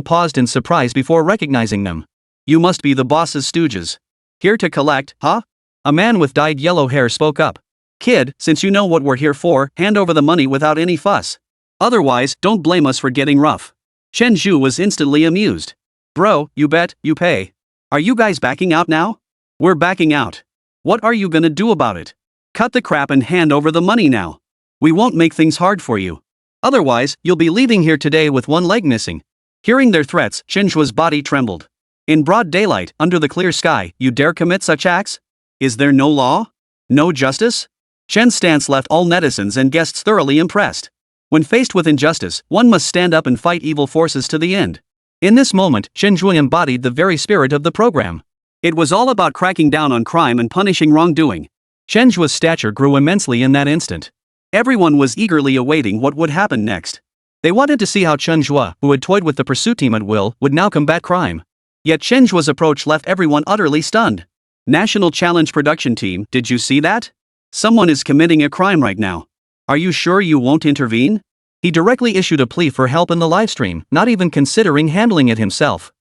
paused in surprise before recognizing them. You must be the boss's stooges. Here to collect, huh? A man with dyed yellow hair spoke up. Kid, since you know what we're here for, hand over the money without any fuss. Otherwise, don't blame us for getting rough. Chen Zhe was instantly amused. Bro, you bet, you pay. Are you guys backing out now? We're backing out. What are you gonna do about it? Cut the crap and hand over the money now. We won't make things hard for you. Otherwise, you'll be leaving here today with one leg missing. Hearing their threats, Chen Zhe's body trembled. In broad daylight, under the clear sky, you dare commit such acts? Is there no law? No justice? Chen's stance left all netizens and guests thoroughly impressed. When faced with injustice, one must stand up and fight evil forces to the end. In this moment, Chen Zhe embodied the very spirit of the program. It was all about cracking down on crime and punishing wrongdoing. Chen Zhe's stature grew immensely in that instant. Everyone was eagerly awaiting what would happen next. They wanted to see how Chen Zhe, who had toyed with the pursuit team at will, would now combat crime. Yet Chen Zhe's approach left everyone utterly stunned. National Challenge Production Team, did you see that? Someone is committing a crime right now. Are you sure you won't intervene? He directly issued a plea for help in the livestream, not even considering handling it himself.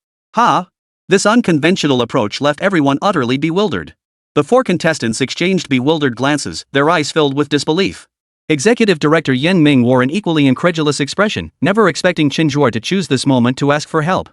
This unconventional approach left everyone utterly bewildered. The four contestants exchanged bewildered glances, their eyes filled with disbelief. Executive Director Yen Ming wore an equally incredulous expression, never expecting Chen Zhe to choose this moment to ask for help.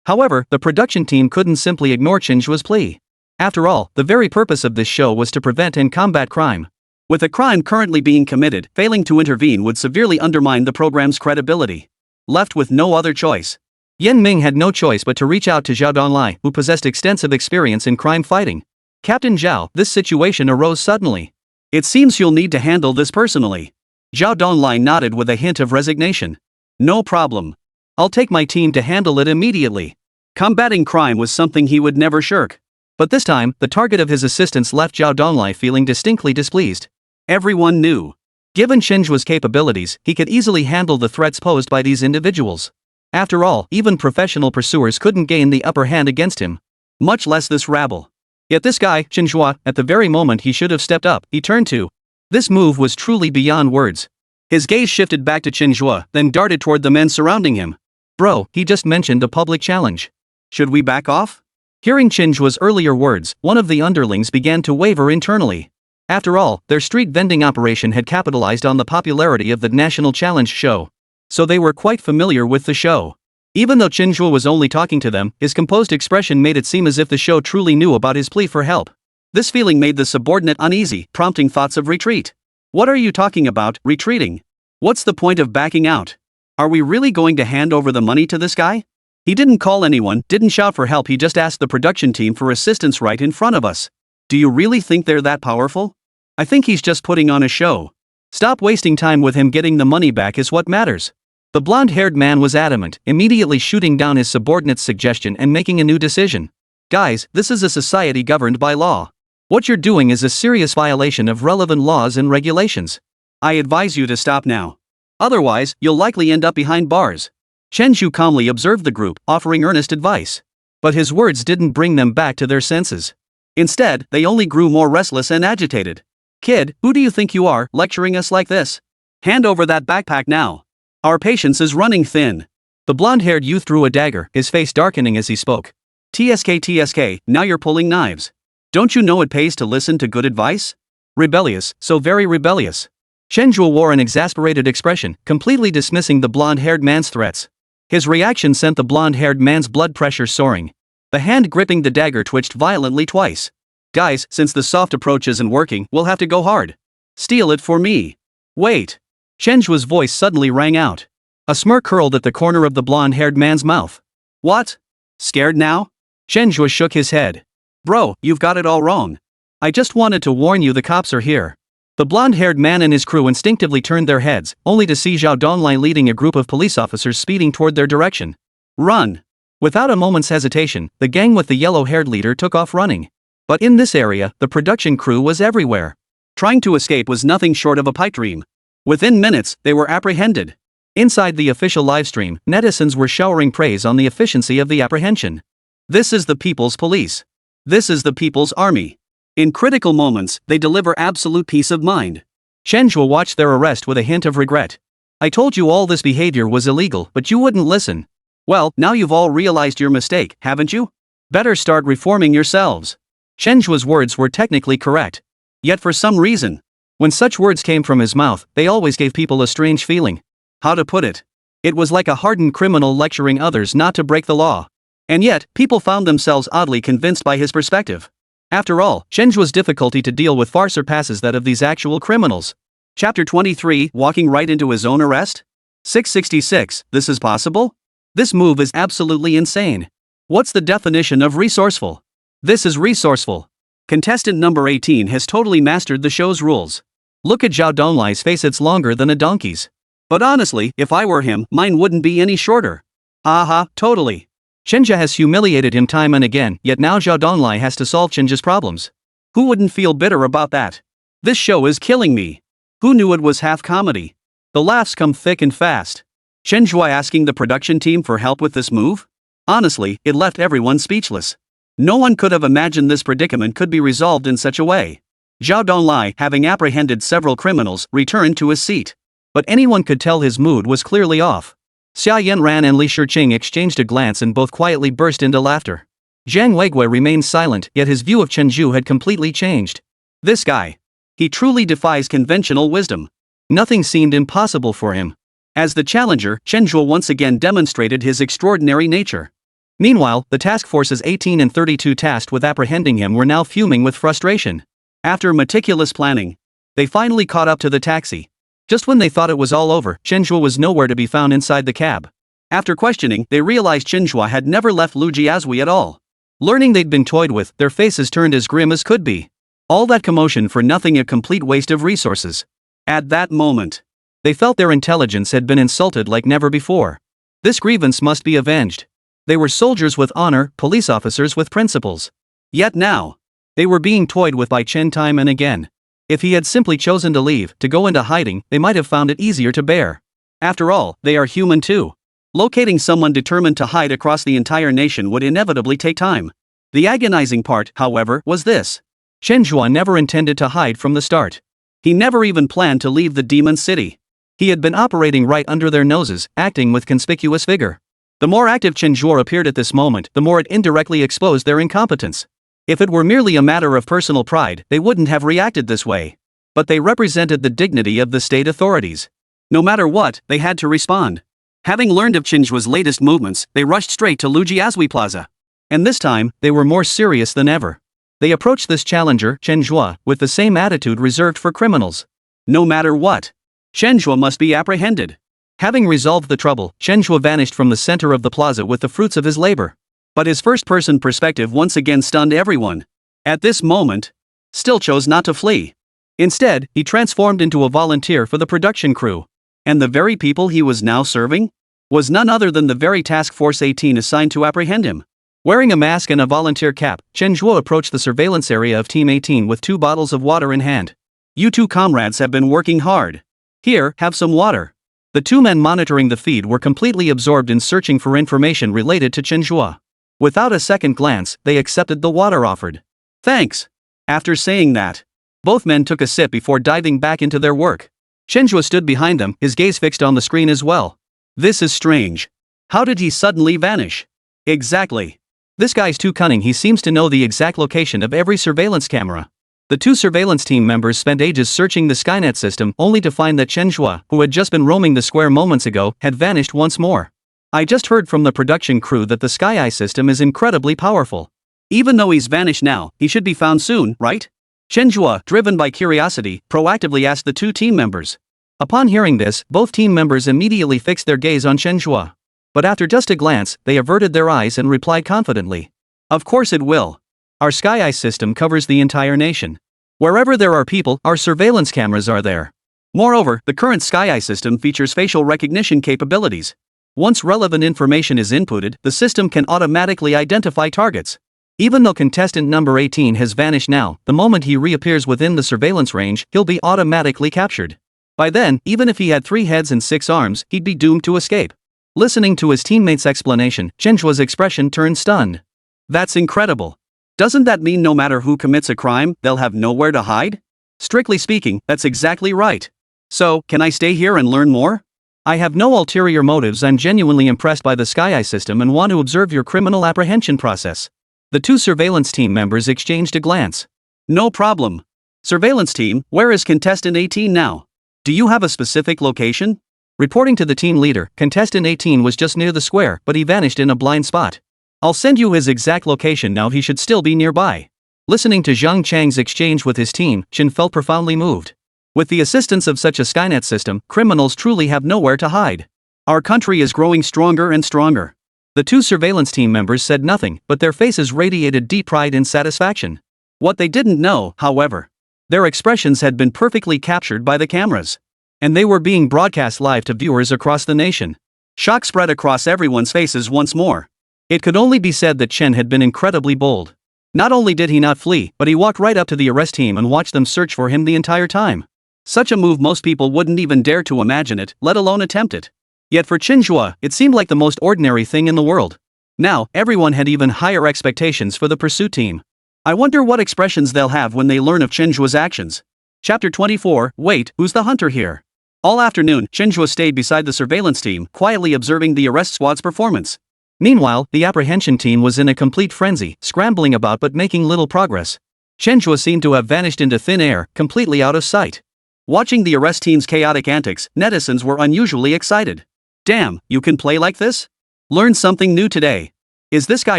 However, the production team couldn't simply ignore Chen Zhe's plea. After all, the very purpose of this show was to prevent and combat crime. With a crime currently being committed, failing to intervene would severely undermine the program's credibility. Left with no other choice, Yen Ming had no choice but to reach out to Zhao Donlai, who possessed extensive experience in crime fighting. Captain Zhao, this situation arose suddenly. It seems you'll need to handle this personally. Zhao Donlai nodded with a hint of resignation. No problem. I'll take my team to handle it immediately. Combating crime was something he would never shirk. But this time, the target of his assistance left Zhao Donlai feeling distinctly displeased. Everyone knew. Given Chen Zhe's capabilities, he could easily handle the threats posed by these individuals. After all, even professional pursuers couldn't gain the upper hand against him. Much less this rabble. Yet this guy, Chen Zhe, at the very moment he should have stepped up, he turned to. This move was truly beyond words. His gaze shifted back to Chen Zhe, then darted toward the men surrounding him. Bro, he just mentioned a public challenge. Should we back off? Hearing Chen Zhe's earlier words, one of the underlings began to waver internally. After all, their street vending operation had capitalized on the popularity of the National Challenge show. So they were quite familiar with the show. Even though Chen Zhe was only talking to them, his composed expression made it seem as if the show truly knew about his plea for help. This feeling made the subordinate uneasy, prompting thoughts of retreat. What are you talking about, retreating? What's the point of backing out? Are we really going to hand over the money to this guy? He didn't call anyone, didn't shout for help, he just asked the production team for assistance right in front of us. Do you really think they're that powerful? I think he's just putting on a show. Stop wasting time with him, getting the money back is what matters. The blonde-haired man was adamant, immediately shooting down his subordinate's suggestion and making a new decision. Guys, this is a society governed by law. What you're doing is a serious violation of relevant laws and regulations. I advise you to stop now. Otherwise, you'll likely end up behind bars. Chen Zhe calmly observed the group, offering earnest advice. But his words didn't bring them back to their senses. Instead, they only grew more restless and agitated. Kid, who do you think you are, lecturing us like this? Hand over that backpack now. Our patience is running thin. The blonde-haired youth threw a dagger, his face darkening as he spoke. TSK, now you're pulling knives. Don't you know it pays to listen to good advice? Rebellious, so very rebellious. Chen Zhe wore an exasperated expression, completely dismissing the blonde-haired man's threats. His reaction sent the blonde-haired man's blood pressure soaring. The hand gripping the dagger twitched violently twice. Guys, since the soft approach isn't working, we'll have to go hard. Steal it for me. Wait. Chen Zhe's voice suddenly rang out. A smirk curled at the corner of the blonde-haired man's mouth. What? Scared now? Chen Zhe shook his head. Bro, you've got it all wrong. I just wanted to warn you, the cops are here. The blonde-haired man and his crew instinctively turned their heads, only to see Zhao Donlai leading a group of police officers speeding toward their direction. Run! Without a moment's hesitation, the gang with the yellow-haired leader took off running. But in this area, the production crew was everywhere. Trying to escape was nothing short of a pipe dream. Within minutes, they were apprehended. Inside the official livestream, netizens were showering praise on the efficiency of the apprehension. This is the people's police. This is the people's army. In critical moments, they deliver absolute peace of mind. Chen Zhe watched their arrest with a hint of regret. I told you all this behavior was illegal, but you wouldn't listen. Well, now you've all realized your mistake, haven't you? Better start reforming yourselves. Chen Zhe's words were technically correct. Yet for some reason, when such words came from his mouth, they always gave people a strange feeling. How to put it? It was like a hardened criminal lecturing others not to break the law. And yet, people found themselves oddly convinced by his perspective. After all, Chen Zhe's difficulty to deal with far surpasses that of these actual criminals. Chapter 23, walking right into his own arrest? 666, this is possible? This move is absolutely insane. What's the definition of resourceful? This is resourceful. Contestant number 18 has totally mastered the show's rules. Look at Zhao Donlai's face, it's longer than a donkey's. But honestly, if I were him, mine wouldn't be any shorter. Aha, totally. Chen Zhe has humiliated him time and again, yet now Zhao Donlai has to solve Chen Zhe's problems. Who wouldn't feel bitter about that? This show is killing me. Who knew it was half comedy? The laughs come thick and fast. Chen Zhe asking the production team for help with this move? Honestly, it left everyone speechless. No one could have imagined this predicament could be resolved in such a way. Zhao Donglai, having apprehended several criminals, returned to his seat. But anyone could tell his mood was clearly off. Xia Yanran and Li Shiqing exchanged a glance and both quietly burst into laughter. Zhang Weigui remained silent, yet his view of Chen Zhe had completely changed. This guy. He truly defies conventional wisdom. Nothing seemed impossible for him. As the challenger, Chen Zhe once again demonstrated his extraordinary nature. Meanwhile, the task forces 18 and 32 tasked with apprehending him were now fuming with frustration. After meticulous planning, they finally caught up to the taxi. Just when they thought it was all over, Chen Zhe was nowhere to be found inside the cab. After questioning, they realized Chen Zhe had never left Lujiazui at all. Learning they'd been toyed with, their faces turned as grim as could be. All that commotion for nothing, a complete waste of resources. At that moment, they felt their intelligence had been insulted like never before. This grievance must be avenged. They were soldiers with honor, police officers with principles. Yet now, they were being toyed with by Chen time and again. If he had simply chosen to leave, to go into hiding, they might have found it easier to bear. After all, they are human too. Locating someone determined to hide across the entire nation would inevitably take time. The agonizing part, however, was this. Chen Zhe never intended to hide from the start. He never even planned to leave the demon city. He had been operating right under their noses, acting with conspicuous vigor. The more active Chen Zhe appeared at this moment, the more it indirectly exposed their incompetence. If it were merely a matter of personal pride, they wouldn't have reacted this way. But they represented the dignity of the state authorities. No matter what, they had to respond. Having learned of Chen Zhe's latest movements, they rushed straight to Lujiazui Plaza. And this time, they were more serious than ever. They approached this challenger, Chen Zhe, with the same attitude reserved for criminals. No matter what, Chen Zhe must be apprehended. Having resolved the trouble, Chen Zhe vanished from the center of the plaza with the fruits of his labor. But his first-person perspective once again stunned everyone. At this moment, still chose not to flee. Instead, he transformed into a volunteer for the production crew. And the very people he was now serving? Was none other than the very Task Force 18 assigned to apprehend him. Wearing a mask and a volunteer cap, Chen Zhe approached the surveillance area of Team 18 with 2 bottles of water in hand. You 2 comrades have been working hard. Here, have some water. The 2 men monitoring the feed were completely absorbed in searching for information related to Chen Zhe. Without a second glance, they accepted the water offered. Thanks. After saying that, both men took a sip before diving back into their work. Chen Zhe stood behind them, his gaze fixed on the screen as well. This is strange. How did he suddenly vanish? Exactly. This guy's too cunning. He seems to know the exact location of every surveillance camera. The 2 surveillance team members spent ages searching the Skynet system only to find that Chen Zhe, who had just been roaming the square moments ago, had vanished once more. I just heard from the production crew that the Sky Eye system is incredibly powerful. Even though he's vanished now, he should be found soon, right? Chen Zhe, driven by curiosity, proactively asked the 2 team members. Upon hearing this, both team members immediately fixed their gaze on Chen Zhe. But after just a glance, they averted their eyes and replied confidently. Of course it will. Our Sky Eye system covers the entire nation. Wherever there are people, our surveillance cameras are there. Moreover, the current Sky Eye system features facial recognition capabilities. Once relevant information is inputted, the system can automatically identify targets. Even though contestant number 18 has vanished now, the moment he reappears within the surveillance range, he'll be automatically captured. By then, even if he had 3 heads and 6 arms, he'd be doomed to escape. Listening to his teammate's explanation, Chen Zhe's expression turned stunned. That's incredible. Doesn't that mean no matter who commits a crime, they'll have nowhere to hide? Strictly speaking, that's exactly right. So, can I stay here and learn more? I have no ulterior motives. I'm genuinely impressed by the Sky Eye system and want to observe your criminal apprehension process. The 2 surveillance team members exchanged a glance. No problem. Surveillance team, where is contestant 18 now? Do you have a specific location? Reporting to the team leader, contestant 18 was just near the square, but he vanished in a blind spot. I'll send you his exact location now. He should still be nearby. Listening to Zhang Chang's exchange with his team, Chen felt profoundly moved. With the assistance of such a Skynet system, criminals truly have nowhere to hide. Our country is growing stronger and stronger. The 2 surveillance team members said nothing, but their faces radiated deep pride and satisfaction. What they didn't know, however, their expressions had been perfectly captured by the cameras. And they were being broadcast live to viewers across the nation. Shock spread across everyone's faces once more. It could only be said that Chen had been incredibly bold. Not only did he not flee, but he walked right up to the arrest team and watched them search for him the entire time. Such a move most people wouldn't even dare to imagine it, let alone attempt it. Yet for Chen Zhe, it seemed like the most ordinary thing in the world. Now, everyone had even higher expectations for the pursuit team. I wonder what expressions they'll have when they learn of Chen Zhe's actions. Chapter 24, Wait, who's the hunter here? All afternoon, Chen Zhe stayed beside the surveillance team, quietly observing the arrest squad's performance. Meanwhile, the apprehension team was in a complete frenzy, scrambling about but making little progress. Chen Zhe seemed to have vanished into thin air, completely out of sight. Watching the arrest team's chaotic antics, netizens were unusually excited. Damn, you can play like this? Learn something new today. Is this guy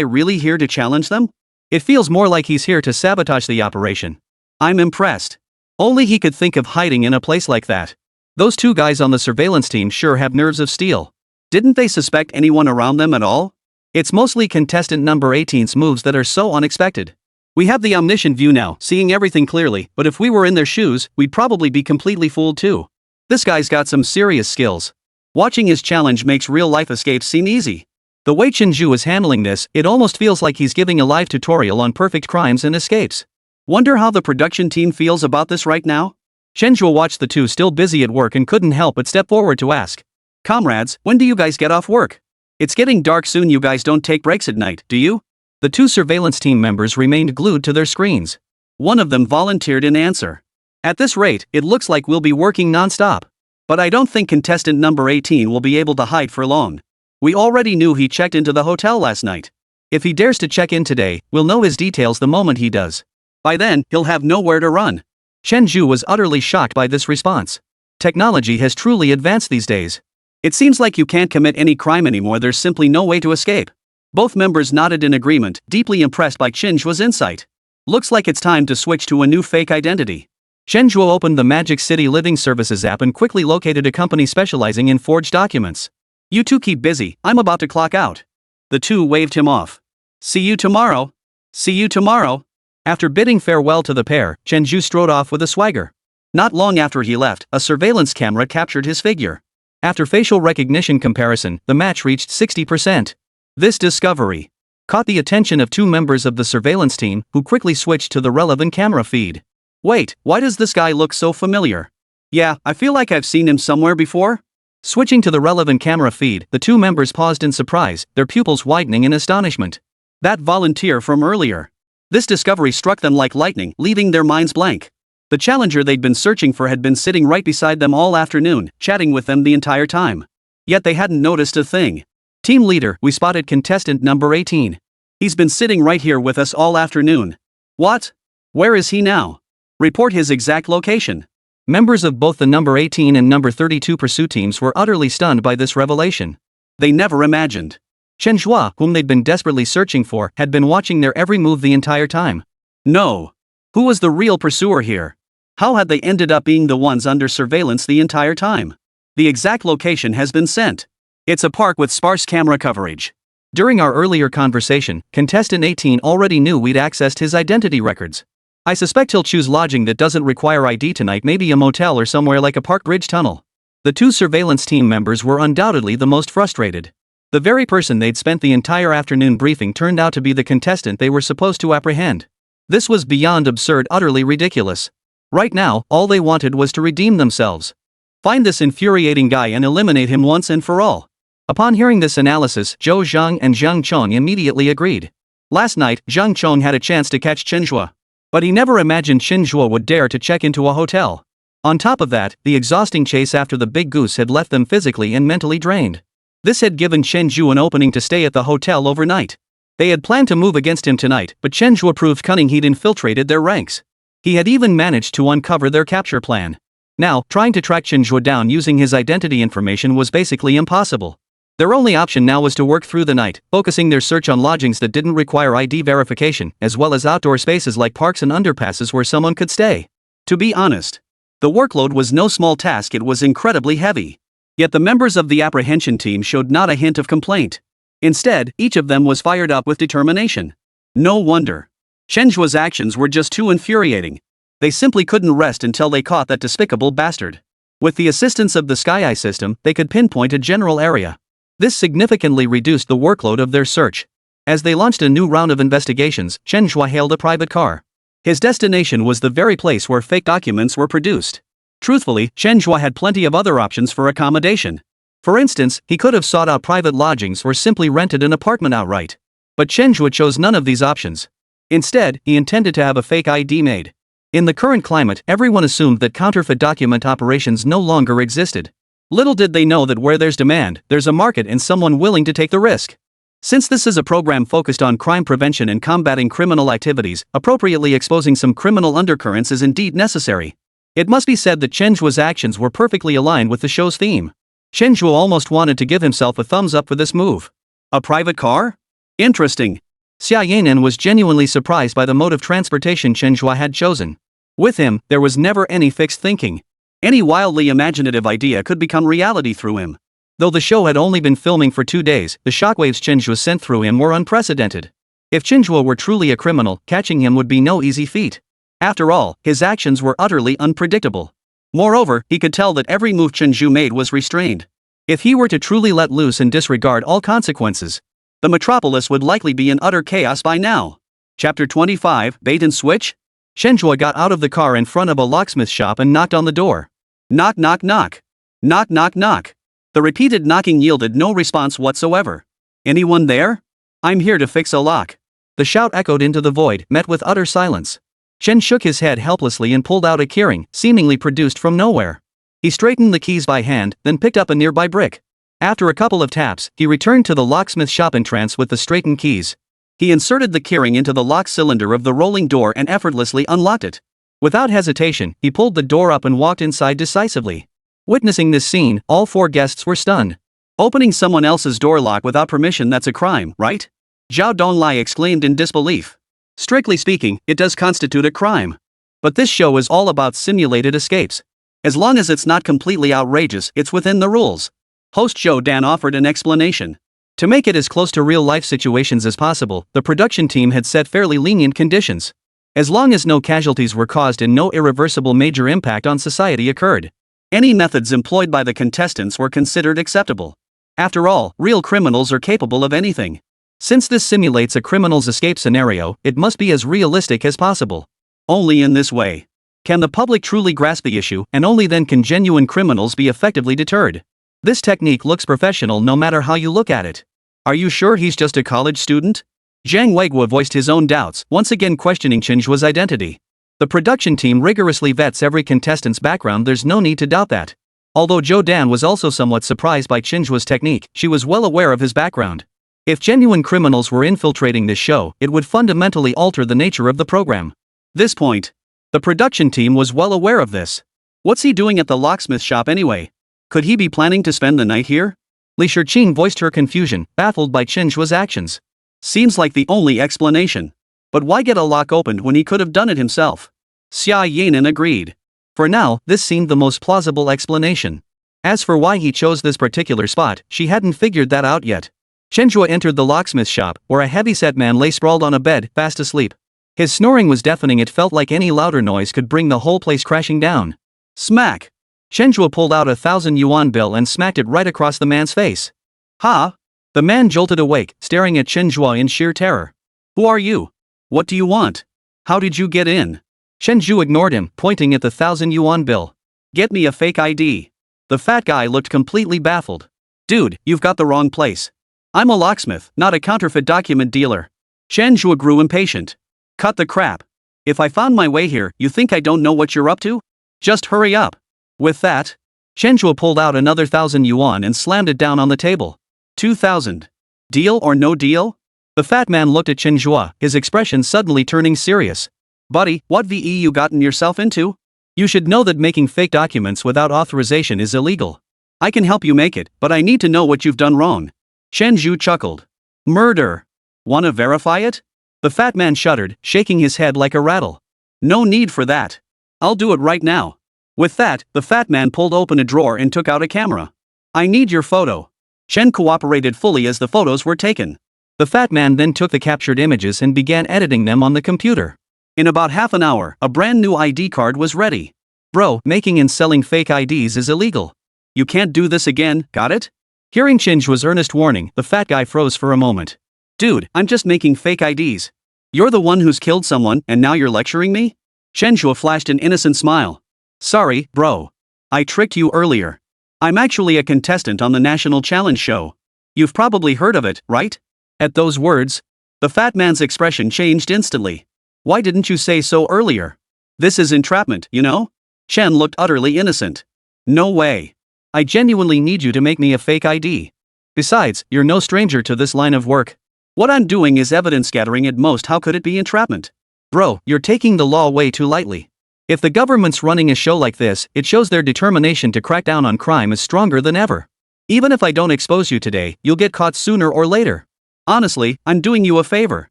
really here to challenge them? It feels more like he's here to sabotage the operation. I'm impressed. Only he could think of hiding in a place like that. Those two guys on the surveillance team sure have nerves of steel. Didn't they suspect anyone around them at all? It's mostly contestant number 18's moves that are so unexpected. We have the omniscient view now, seeing everything clearly, but if we were in their shoes, we'd probably be completely fooled too. This guy's got some serious skills. Watching his challenge makes real-life escapes seem easy. The way Chen Zhe is handling this, it almost feels like he's giving a live tutorial on perfect crimes and escapes. Wonder how the production team feels about this right now? Chen Zhe watched the two still busy at work and couldn't help but step forward to ask. Comrades, when do you guys get off work? It's getting dark soon. You guys don't take breaks at night, do you? The two surveillance team members remained glued to their screens. One of them volunteered in answer. At this rate, it looks like we'll be working non-stop. But I don't think contestant number 18 will be able to hide for long. We already knew he checked into the hotel last night. If he dares to check in today, we'll know his details the moment he does. By then, he'll have nowhere to run. Chen Zhe was utterly shocked by this response. Technology has truly advanced these days. It seems like you can't commit any crime anymore. There's simply no way to escape. Both members nodded in agreement, deeply impressed by Chen Zhe's insight. Looks like it's time to switch to a new fake identity. Chen Zhe opened the Magic City Living Services app and quickly located a company specializing in forged documents. You two keep busy, I'm about to clock out. The two waved him off. See you tomorrow. See you tomorrow. After bidding farewell to the pair, Chen Zhe strode off with a swagger. Not long after he left, a surveillance camera captured his figure. After facial recognition comparison, the match reached 60%. This discovery caught the attention of two members of the surveillance team, who quickly switched to the relevant camera feed. Wait, why does this guy look so familiar? Yeah, I feel like I've seen him somewhere before. Switching to the relevant camera feed, the two members paused in surprise, their pupils widening in astonishment. That volunteer from earlier. This discovery struck them like lightning, leaving their minds blank. The challenger they'd been searching for had been sitting right beside them all afternoon, chatting with them the entire time. Yet they hadn't noticed a thing. Team leader, we spotted contestant number 18. He's been sitting right here with us all afternoon. What? Where is he now? Report his exact location. Members of both the number 18 and number 32 pursuit teams were utterly stunned by this revelation. They never imagined. Chen Zhe, whom they'd been desperately searching for, had been watching their every move the entire time. No. Who was the real pursuer here? How had they ended up being the ones under surveillance the entire time? The exact location has been sent. It's a park with sparse camera coverage. During our earlier conversation, contestant 18 already knew we'd accessed his identity records. I suspect he'll choose lodging that doesn't require ID tonight, maybe a motel or somewhere like a park bridge tunnel. The two surveillance team members were undoubtedly the most frustrated. The very person they'd spent the entire afternoon briefing turned out to be the contestant they were supposed to apprehend. This was beyond absurd, utterly ridiculous. Right now, all they wanted was to redeem themselves. Find this infuriating guy and eliminate him once and for all. Upon hearing this analysis, Zhou Zhang and Zhang Chong immediately agreed. Last night, Zhang Chong had a chance to catch Chen Zhe. But he never imagined Chen Zhe would dare to check into a hotel. On top of that, the exhausting chase after the big goose had left them physically and mentally drained. This had given Chen Zhe an opening to stay at the hotel overnight. They had planned to move against him tonight, but Chen Zhe proved cunning. He'd infiltrated their ranks. He had even managed to uncover their capture plan. Now, trying to track Chen Zhe down using his identity information was basically impossible. Their only option now was to work through the night, focusing their search on lodgings that didn't require ID verification, as well as outdoor spaces like parks and underpasses where someone could stay. To be honest, the workload was no small task. It was incredibly heavy. Yet the members of the apprehension team showed not a hint of complaint. Instead, each of them was fired up with determination. No wonder. Chen Zhe's actions were just too infuriating. They simply couldn't rest until they caught that despicable bastard. With the assistance of the Sky Eye system, they could pinpoint a general area. This significantly reduced the workload of their search. As they launched a new round of investigations, Chen Zhe hailed a private car. His destination was the very place where fake documents were produced. Truthfully, Chen Zhe had plenty of other options for accommodation. For instance, he could have sought out private lodgings or simply rented an apartment outright. But Chen Zhe chose none of these options. Instead, he intended to have a fake ID made. In the current climate, everyone assumed that counterfeit document operations no longer existed. Little did they know that where there's demand, there's a market and someone willing to take the risk. Since this is a program focused on crime prevention and combating criminal activities, appropriately exposing some criminal undercurrents is indeed necessary. It must be said that Chen Zhe's actions were perfectly aligned with the show's theme. Chen Zhe almost wanted to give himself a thumbs up for this move. A private car? Interesting. Xia Yanan was genuinely surprised by the mode of transportation Chen Zhe had chosen. With him, there was never any fixed thinking. Any wildly imaginative idea could become reality through him. Though the show had only been filming for 2 days, the shockwaves Chen Zhe sent through him were unprecedented. If Chen Zhe were truly a criminal, catching him would be no easy feat. After all, his actions were utterly unpredictable. Moreover, he could tell that every move Chen Zhe made was restrained. If he were to truly let loose and disregard all consequences, the metropolis would likely be in utter chaos by now. Chapter 25, Bait and Switch? Chen Zhe got out of the car in front of a locksmith shop and knocked on the door. Knock knock knock. Knock knock knock. The repeated knocking yielded no response whatsoever. Anyone there? I'm here to fix a lock. The shout echoed into the void, met with utter silence. Chen shook his head helplessly and pulled out a keyring, seemingly produced from nowhere. He straightened the keys by hand, then picked up a nearby brick. After a couple of taps, he returned to the locksmith shop in trance with the straightened keys. He inserted the keyring into the lock cylinder of the rolling door and effortlessly unlocked it. Without hesitation, he pulled the door up and walked inside decisively. Witnessing this scene, all 4 guests were stunned. Opening someone else's door lock without permission, that's a crime, right? Zhao Donglai exclaimed in disbelief. Strictly speaking, it does constitute a crime. But this show is all about simulated escapes. As long as it's not completely outrageous, it's within the rules. Host Zhou Dan offered an explanation. To make it as close to real-life situations as possible, the production team had set fairly lenient conditions. As long as no casualties were caused and no irreversible major impact on society occurred, any methods employed by the contestants were considered acceptable. After all, real criminals are capable of anything. Since this simulates a criminal's escape scenario, it must be as realistic as possible. Only in this way can the public truly grasp the issue, and only then can genuine criminals be effectively deterred. This technique looks professional no matter how you look at it. Are you sure he's just a college student? Zhang Weiguo voiced his own doubts, once again questioning Chen Zhe's identity. The production team rigorously vets every contestant's background, there's no need to doubt that. Although Zhou Dan was also somewhat surprised by Chen Zhe's technique, she was well aware of his background. If genuine criminals were infiltrating this show, it would fundamentally alter the nature of the program. This point, the production team was well aware of this. What's he doing at the locksmith shop anyway? Could he be planning to spend the night here? Li Shiqing voiced her confusion, baffled by Chen Zhe's actions. Seems like the only explanation. But why get a lock opened when he could have done it himself? Xia Yanan agreed. For now, this seemed the most plausible explanation. As for why he chose this particular spot, she hadn't figured that out yet. Chen Zhe entered the locksmith shop, where a heavy-set man lay sprawled on a bed, fast asleep. His snoring was deafening, it felt like any louder noise could bring the whole place crashing down. Smack! Chen Zhe pulled out a 1,000 yuan bill and smacked it right across the man's face. Ha! The man jolted awake, staring at Chen Zhe in sheer terror. Who are you? What do you want? How did you get in? Chen Zhe ignored him, pointing at the 1,000 yuan bill. Get me a fake ID. The fat guy looked completely baffled. Dude, you've got the wrong place. I'm a locksmith, not a counterfeit document dealer. Chen Zhe grew impatient. Cut the crap. If I found my way here, you think I don't know what you're up to? Just hurry up. With that, Chen Zhe pulled out another 1,000 yuan and slammed it down on the table. 2,000. Deal or no deal? The fat man looked at Chen Zhe, his expression suddenly turning serious. Buddy, what VE you gotten yourself into? You should know that making fake documents without authorization is illegal. I can help you make it, but I need to know what you've done wrong. Chen Zhe chuckled. Murder. Wanna verify it? The fat man shuddered, shaking his head like a rattle. No need for that. I'll do it right now. With that, the fat man pulled open a drawer and took out a camera. I need your photo. Chen cooperated fully as the photos were taken. The fat man then took the captured images and began editing them on the computer. In about half an hour, a brand new ID card was ready. Bro, making and selling fake IDs is illegal. You can't do this again, got it? Hearing Chen Zhe's earnest warning, the fat guy froze for a moment. Dude, I'm just making fake IDs. You're the one who's killed someone, and now you're lecturing me? Chen Zhe flashed an innocent smile. Sorry, bro. I tricked you earlier. I'm actually a contestant on the National Challenge show. You've probably heard of it, right? At those words, The fat man's expression changed instantly. Why didn't you say so earlier? This is entrapment, you know? Chen looked utterly innocent. No way. I genuinely need you to make me a fake ID. Besides, you're no stranger to this line of work. What I'm doing is evidence gathering at most. How could it be entrapment? Bro, you're taking the law way too lightly. If the government's running a show like this, it shows their determination to crack down on crime is stronger than ever. Even if I don't expose you today, you'll get caught sooner or later. Honestly, I'm doing you a favor.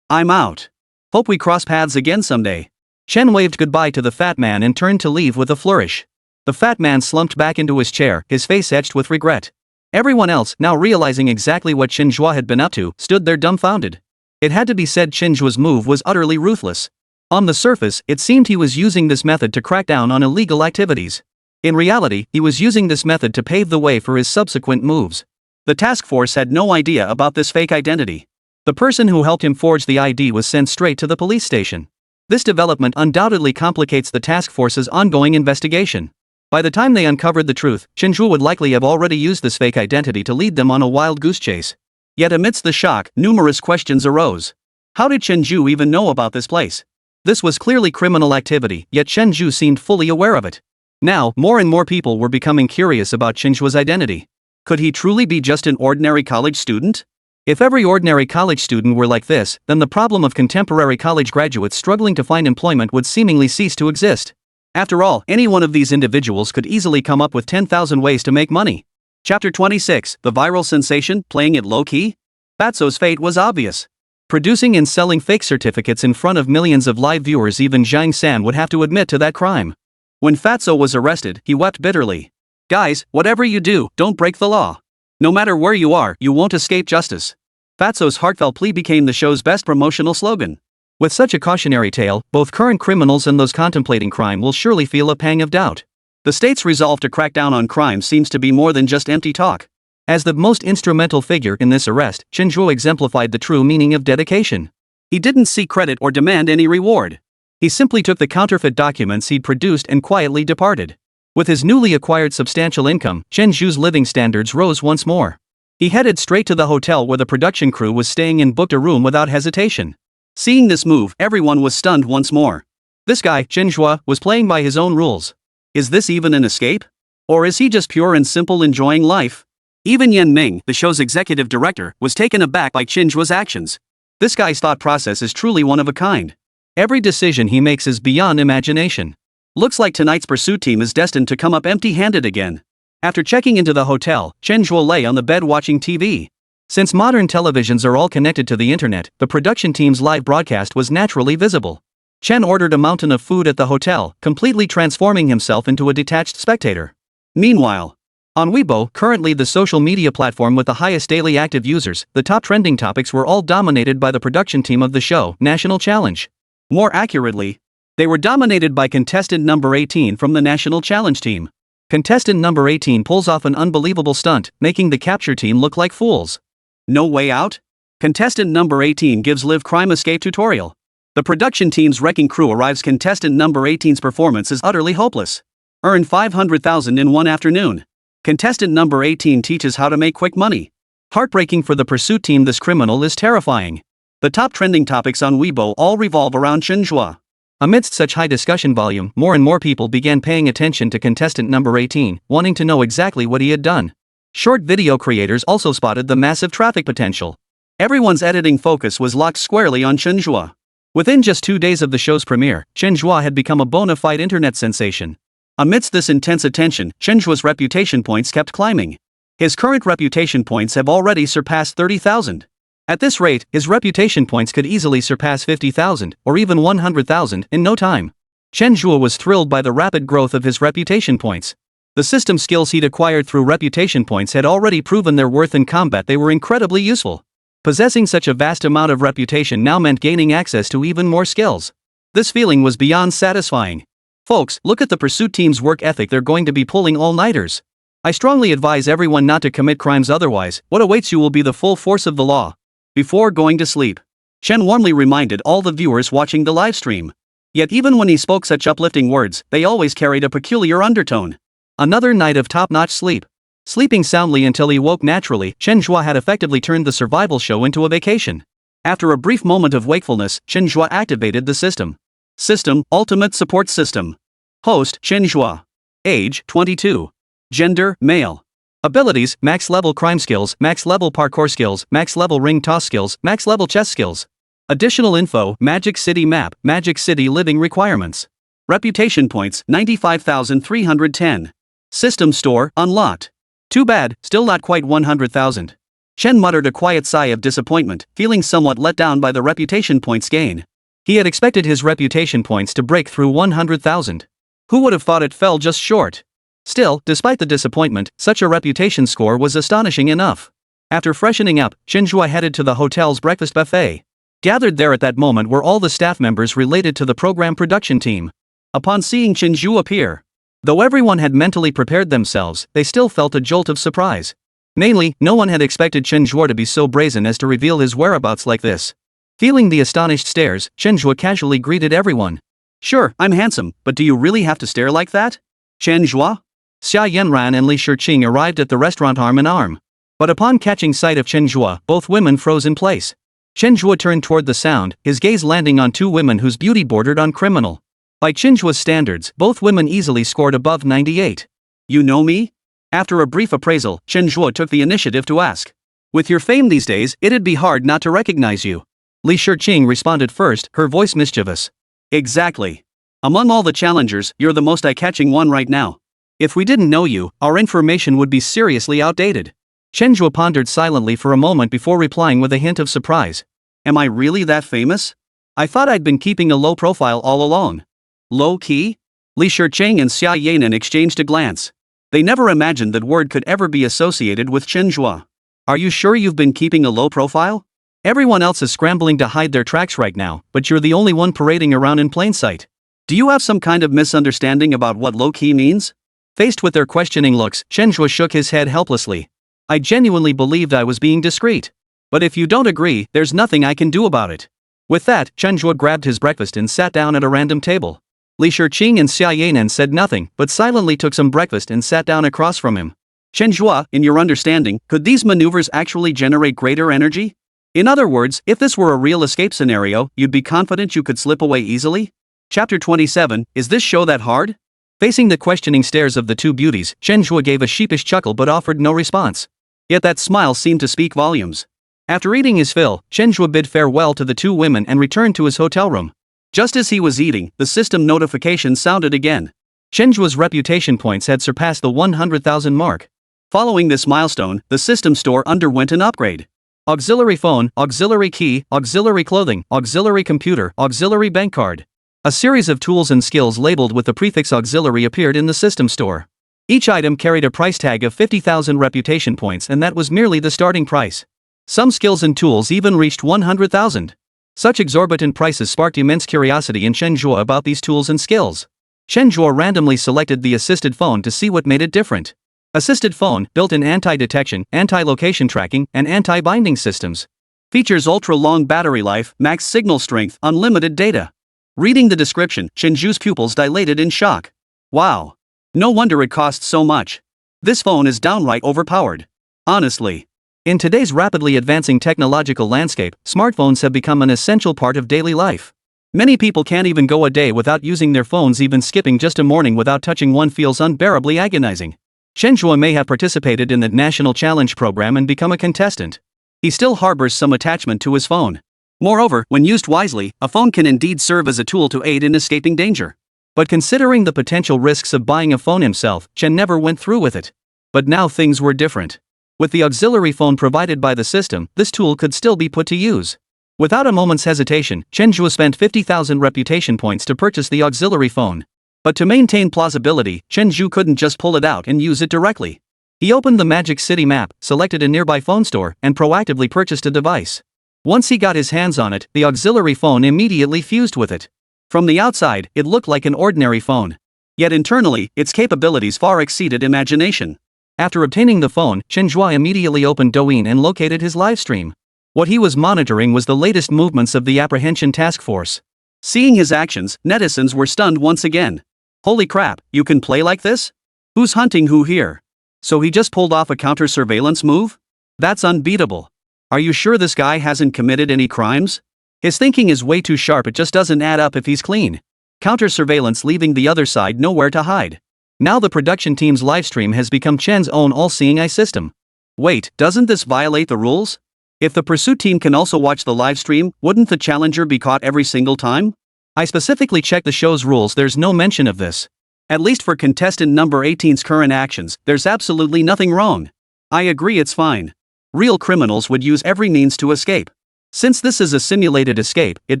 I'm out. Hope we cross paths again someday. Chen waved goodbye to the fat man and turned to leave with a flourish. The fat man slumped back into his chair, his face etched with regret. Everyone else, now realizing exactly what Chen Zhe had been up to, stood there dumbfounded. It had to be said Chen Zhe's move was utterly ruthless. On the surface, it seemed he was using this method to crack down on illegal activities. In reality, he was using this method to pave the way for his subsequent moves. The task force had no idea about this fake identity. The person who helped him forge the ID was sent straight to the police station. This development undoubtedly complicates the task force's ongoing investigation. By the time they uncovered the truth, Chen Zhe would likely have already used this fake identity to lead them on a wild goose chase. Yet amidst the shock, numerous questions arose. How did Chen Zhe even know about this place? This was clearly criminal activity, yet Chen Zhe seemed fully aware of it. Now, more and more people were becoming curious about Chen Zhe's identity. Could he truly be just an ordinary college student? If every ordinary college student were like this, then the problem of contemporary college graduates struggling to find employment would seemingly cease to exist. After all, any one of these individuals could easily come up with 10,000 ways to make money. Chapter 26, The Viral Sensation, Playing It Low-Key? Fatso's fate was obvious. Producing and selling fake certificates in front of millions of live viewers, even Zhang San would have to admit to that crime. When Fatso was arrested, he wept bitterly. Guys, whatever you do, don't break the law. No matter where you are, you won't escape justice. Fatso's heartfelt plea became the show's best promotional slogan. With such a cautionary tale, both current criminals and those contemplating crime will surely feel a pang of doubt. The state's resolve to crack down on crime seems to be more than just empty talk. As the most instrumental figure in this arrest, Chen Zhe exemplified the true meaning of dedication. He didn't seek credit or demand any reward. He simply took the counterfeit documents he'd produced and quietly departed. With his newly acquired substantial income, Chen Zhe's living standards rose once more. He headed straight to the hotel where the production crew was staying and booked a room without hesitation. Seeing this move, everyone was stunned once more. This guy, Chen Zhe, was playing by his own rules. Is this even an escape? Or is he just pure and simple enjoying life? Even Yan Ming, the show's executive director, was taken aback by Chen Zhe's actions. This guy's thought process is truly one of a kind. Every decision he makes is beyond imagination. Looks like tonight's pursuit team is destined to come up empty-handed again. After checking into the hotel, Chen Zhe lay on the bed watching TV. Since modern televisions are all connected to the internet, the production team's live broadcast was naturally visible. Chen ordered a mountain of food at the hotel, completely transforming himself into a detached spectator. Meanwhile, on Weibo, currently the social media platform with the highest daily active users, the top trending topics were all dominated by the production team of the show, National Challenge. More accurately, they were dominated by contestant number 18 from the National Challenge team. Contestant number 18 pulls off an unbelievable stunt, making the capture team look like fools. No way out? Contestant number 18 gives live crime escape tutorial. The production team's wrecking crew arrives. Contestant number 18's performance is utterly hopeless. Earn 500,000 in one afternoon. Contestant number 18 teaches how to make quick money. Heartbreaking for the pursuit team. This criminal is terrifying. The top trending topics on Weibo all revolve around Chen Zhe. Amidst such high discussion volume, more and more people began paying attention to contestant number 18, wanting to know exactly what he had done. Short video creators also spotted the massive traffic potential. Everyone's editing focus was locked squarely on Chen Zhe. Within just 2 days of the show's premiere, Chen Zhe had become a bona fide internet sensation. Amidst this intense attention, Chen Zhe's reputation points kept climbing. His current reputation points have already surpassed 30,000. At this rate, his reputation points could easily surpass 50,000, or even 100,000, in no time. Chen Zhe was thrilled by the rapid growth of his reputation points. The system skills he'd acquired through reputation points had already proven their worth in combat. They were incredibly useful. Possessing such a vast amount of reputation now meant gaining access to even more skills. This feeling was beyond satisfying. Folks, look at the pursuit team's work ethic. They're going to be pulling all-nighters. I strongly advise everyone not to commit crimes, otherwise, what awaits you will be the full force of the law. Before going to sleep, Chen warmly reminded all the viewers watching the livestream. Yet even when he spoke such uplifting words, they always carried a peculiar undertone. Another night of top-notch sleep. Sleeping soundly until he woke naturally, Chen Zhe had effectively turned the survival show into a vacation. After a brief moment of wakefulness, Chen Zhe activated the system. System, Ultimate Support System. Host, Chen Zhe. Age, 22. Gender, male. Abilities, max level crime skills, max level parkour skills, max level ring toss skills, max level chess skills. Additional info, Magic City map, Magic City living requirements. Reputation points, 95,310. System store, unlocked. Too bad, still not quite 100,000. Chen muttered a quiet sigh of disappointment, feeling somewhat let down by the reputation points gain. He had expected his reputation points to break through 100,000. Who would have thought it fell just short? Still, despite the disappointment, such a reputation score was astonishing enough. After freshening up, Chen Zhe headed to the hotel's breakfast buffet. Gathered there at that moment were all the staff members related to the program production team. Upon seeing Chen Zhe appear, though everyone had mentally prepared themselves, they still felt a jolt of surprise. Mainly, no one had expected Chen Zhe to be so brazen as to reveal his whereabouts like this. Feeling the astonished stares, Chen Zhe casually greeted everyone. Sure, I'm handsome, but do you really have to stare like that? Chen Zhe? Xia Yanran and Li Shiqing arrived at the restaurant arm in arm. But upon catching sight of Chen Zhe, both women froze in place. Chen Zhe turned toward the sound, his gaze landing on two women whose beauty bordered on criminal. By Chen Zhe's standards, both women easily scored above 98. You know me? After a brief appraisal, Chen Zhe took the initiative to ask. With your fame these days, it'd be hard not to recognize you. Li Shiqing responded first, her voice mischievous. Exactly. Among all the challengers, you're the most eye-catching one right now. If we didn't know you, our information would be seriously outdated. Chen Zhe pondered silently for a moment before replying with a hint of surprise. Am I really that famous? I thought I'd been keeping a low profile all along. Low-key? Li Shiqing and Xia Yanan exchanged a glance. They never imagined that word could ever be associated with Chen Zhe. Are you sure you've been keeping a low profile? Everyone else is scrambling to hide their tracks right now, but you're the only one parading around in plain sight. Do you have some kind of misunderstanding about what low-key means? Faced with their questioning looks, Chen Zhe shook his head helplessly. I genuinely believed I was being discreet. But if you don't agree, there's nothing I can do about it. With that, Chen Zhe grabbed his breakfast and sat down at a random table. Li Shiqing and Xia Yanan said nothing, but silently took some breakfast and sat down across from him. Chen Zhe, in your understanding, could these maneuvers actually generate greater energy? In other words, if this were a real escape scenario, you'd be confident you could slip away easily? Chapter 27, is this show that hard? Facing the questioning stares of the two beauties, Chen Zhe gave a sheepish chuckle but offered no response. Yet that smile seemed to speak volumes. After eating his fill, Chen Zhe bid farewell to the two women and returned to his hotel room. Just as he was eating, the system notification sounded again. Chen Zhe's reputation points had surpassed the 100,000 mark. Following this milestone, the system store underwent an upgrade. Auxiliary phone, auxiliary key, auxiliary clothing, auxiliary computer, auxiliary bank card. A series of tools and skills labeled with the prefix auxiliary appeared in the system store. Each item carried a price tag of 50,000 reputation points, and that was merely the starting price. Some skills and tools even reached 100,000. Such exorbitant prices sparked immense curiosity in Chen Zhe about these tools and skills. Chen Zhe randomly selected the assisted phone to see what made it different. Assisted phone, built-in anti-detection, anti-location tracking, and anti-binding systems. Features ultra-long battery life, max signal strength, unlimited data. Reading the description, Chen Zhe's pupils dilated in shock. Wow. No wonder it costs so much. This phone is downright overpowered. Honestly. In today's rapidly advancing technological landscape, smartphones have become an essential part of daily life. Many people can't even go a day without using their phones, even skipping just a morning without touching one feels unbearably agonizing. Chen Zhe may have participated in the National Challenge program and become a contestant. He still harbors some attachment to his phone. Moreover, when used wisely, a phone can indeed serve as a tool to aid in escaping danger. But considering the potential risks of buying a phone himself, Chen never went through with it. But now things were different. With the auxiliary phone provided by the system, this tool could still be put to use. Without a moment's hesitation, Chen Zhe spent 50,000 reputation points to purchase the auxiliary phone. But to maintain plausibility, Chen Zhe couldn't just pull it out and use it directly. He opened the Magic City map, selected a nearby phone store, and proactively purchased a device. Once he got his hands on it, the auxiliary phone immediately fused with it. From the outside, it looked like an ordinary phone. Yet internally, its capabilities far exceeded imagination. After obtaining the phone, Chen Zhe immediately opened Douyin and located his livestream. What he was monitoring was the latest movements of the apprehension task force. Seeing his actions, netizens were stunned once again. Holy crap, you can play like this? Who's hunting who here? So he just pulled off a counter-surveillance move? That's unbeatable. Are you sure this guy hasn't committed any crimes? His thinking is way too sharp, it just doesn't add up if he's clean. Counter-surveillance leaving the other side nowhere to hide. Now the production team's livestream has become Chen's own all-seeing eye system. Wait, doesn't this violate the rules? If the pursuit team can also watch the livestream, wouldn't the challenger be caught every single time? I specifically checked the show's rules, there's no mention of this. At least for contestant number 18's current actions, there's absolutely nothing wrong. I agree, it's fine. Real criminals would use every means to escape. Since this is a simulated escape, it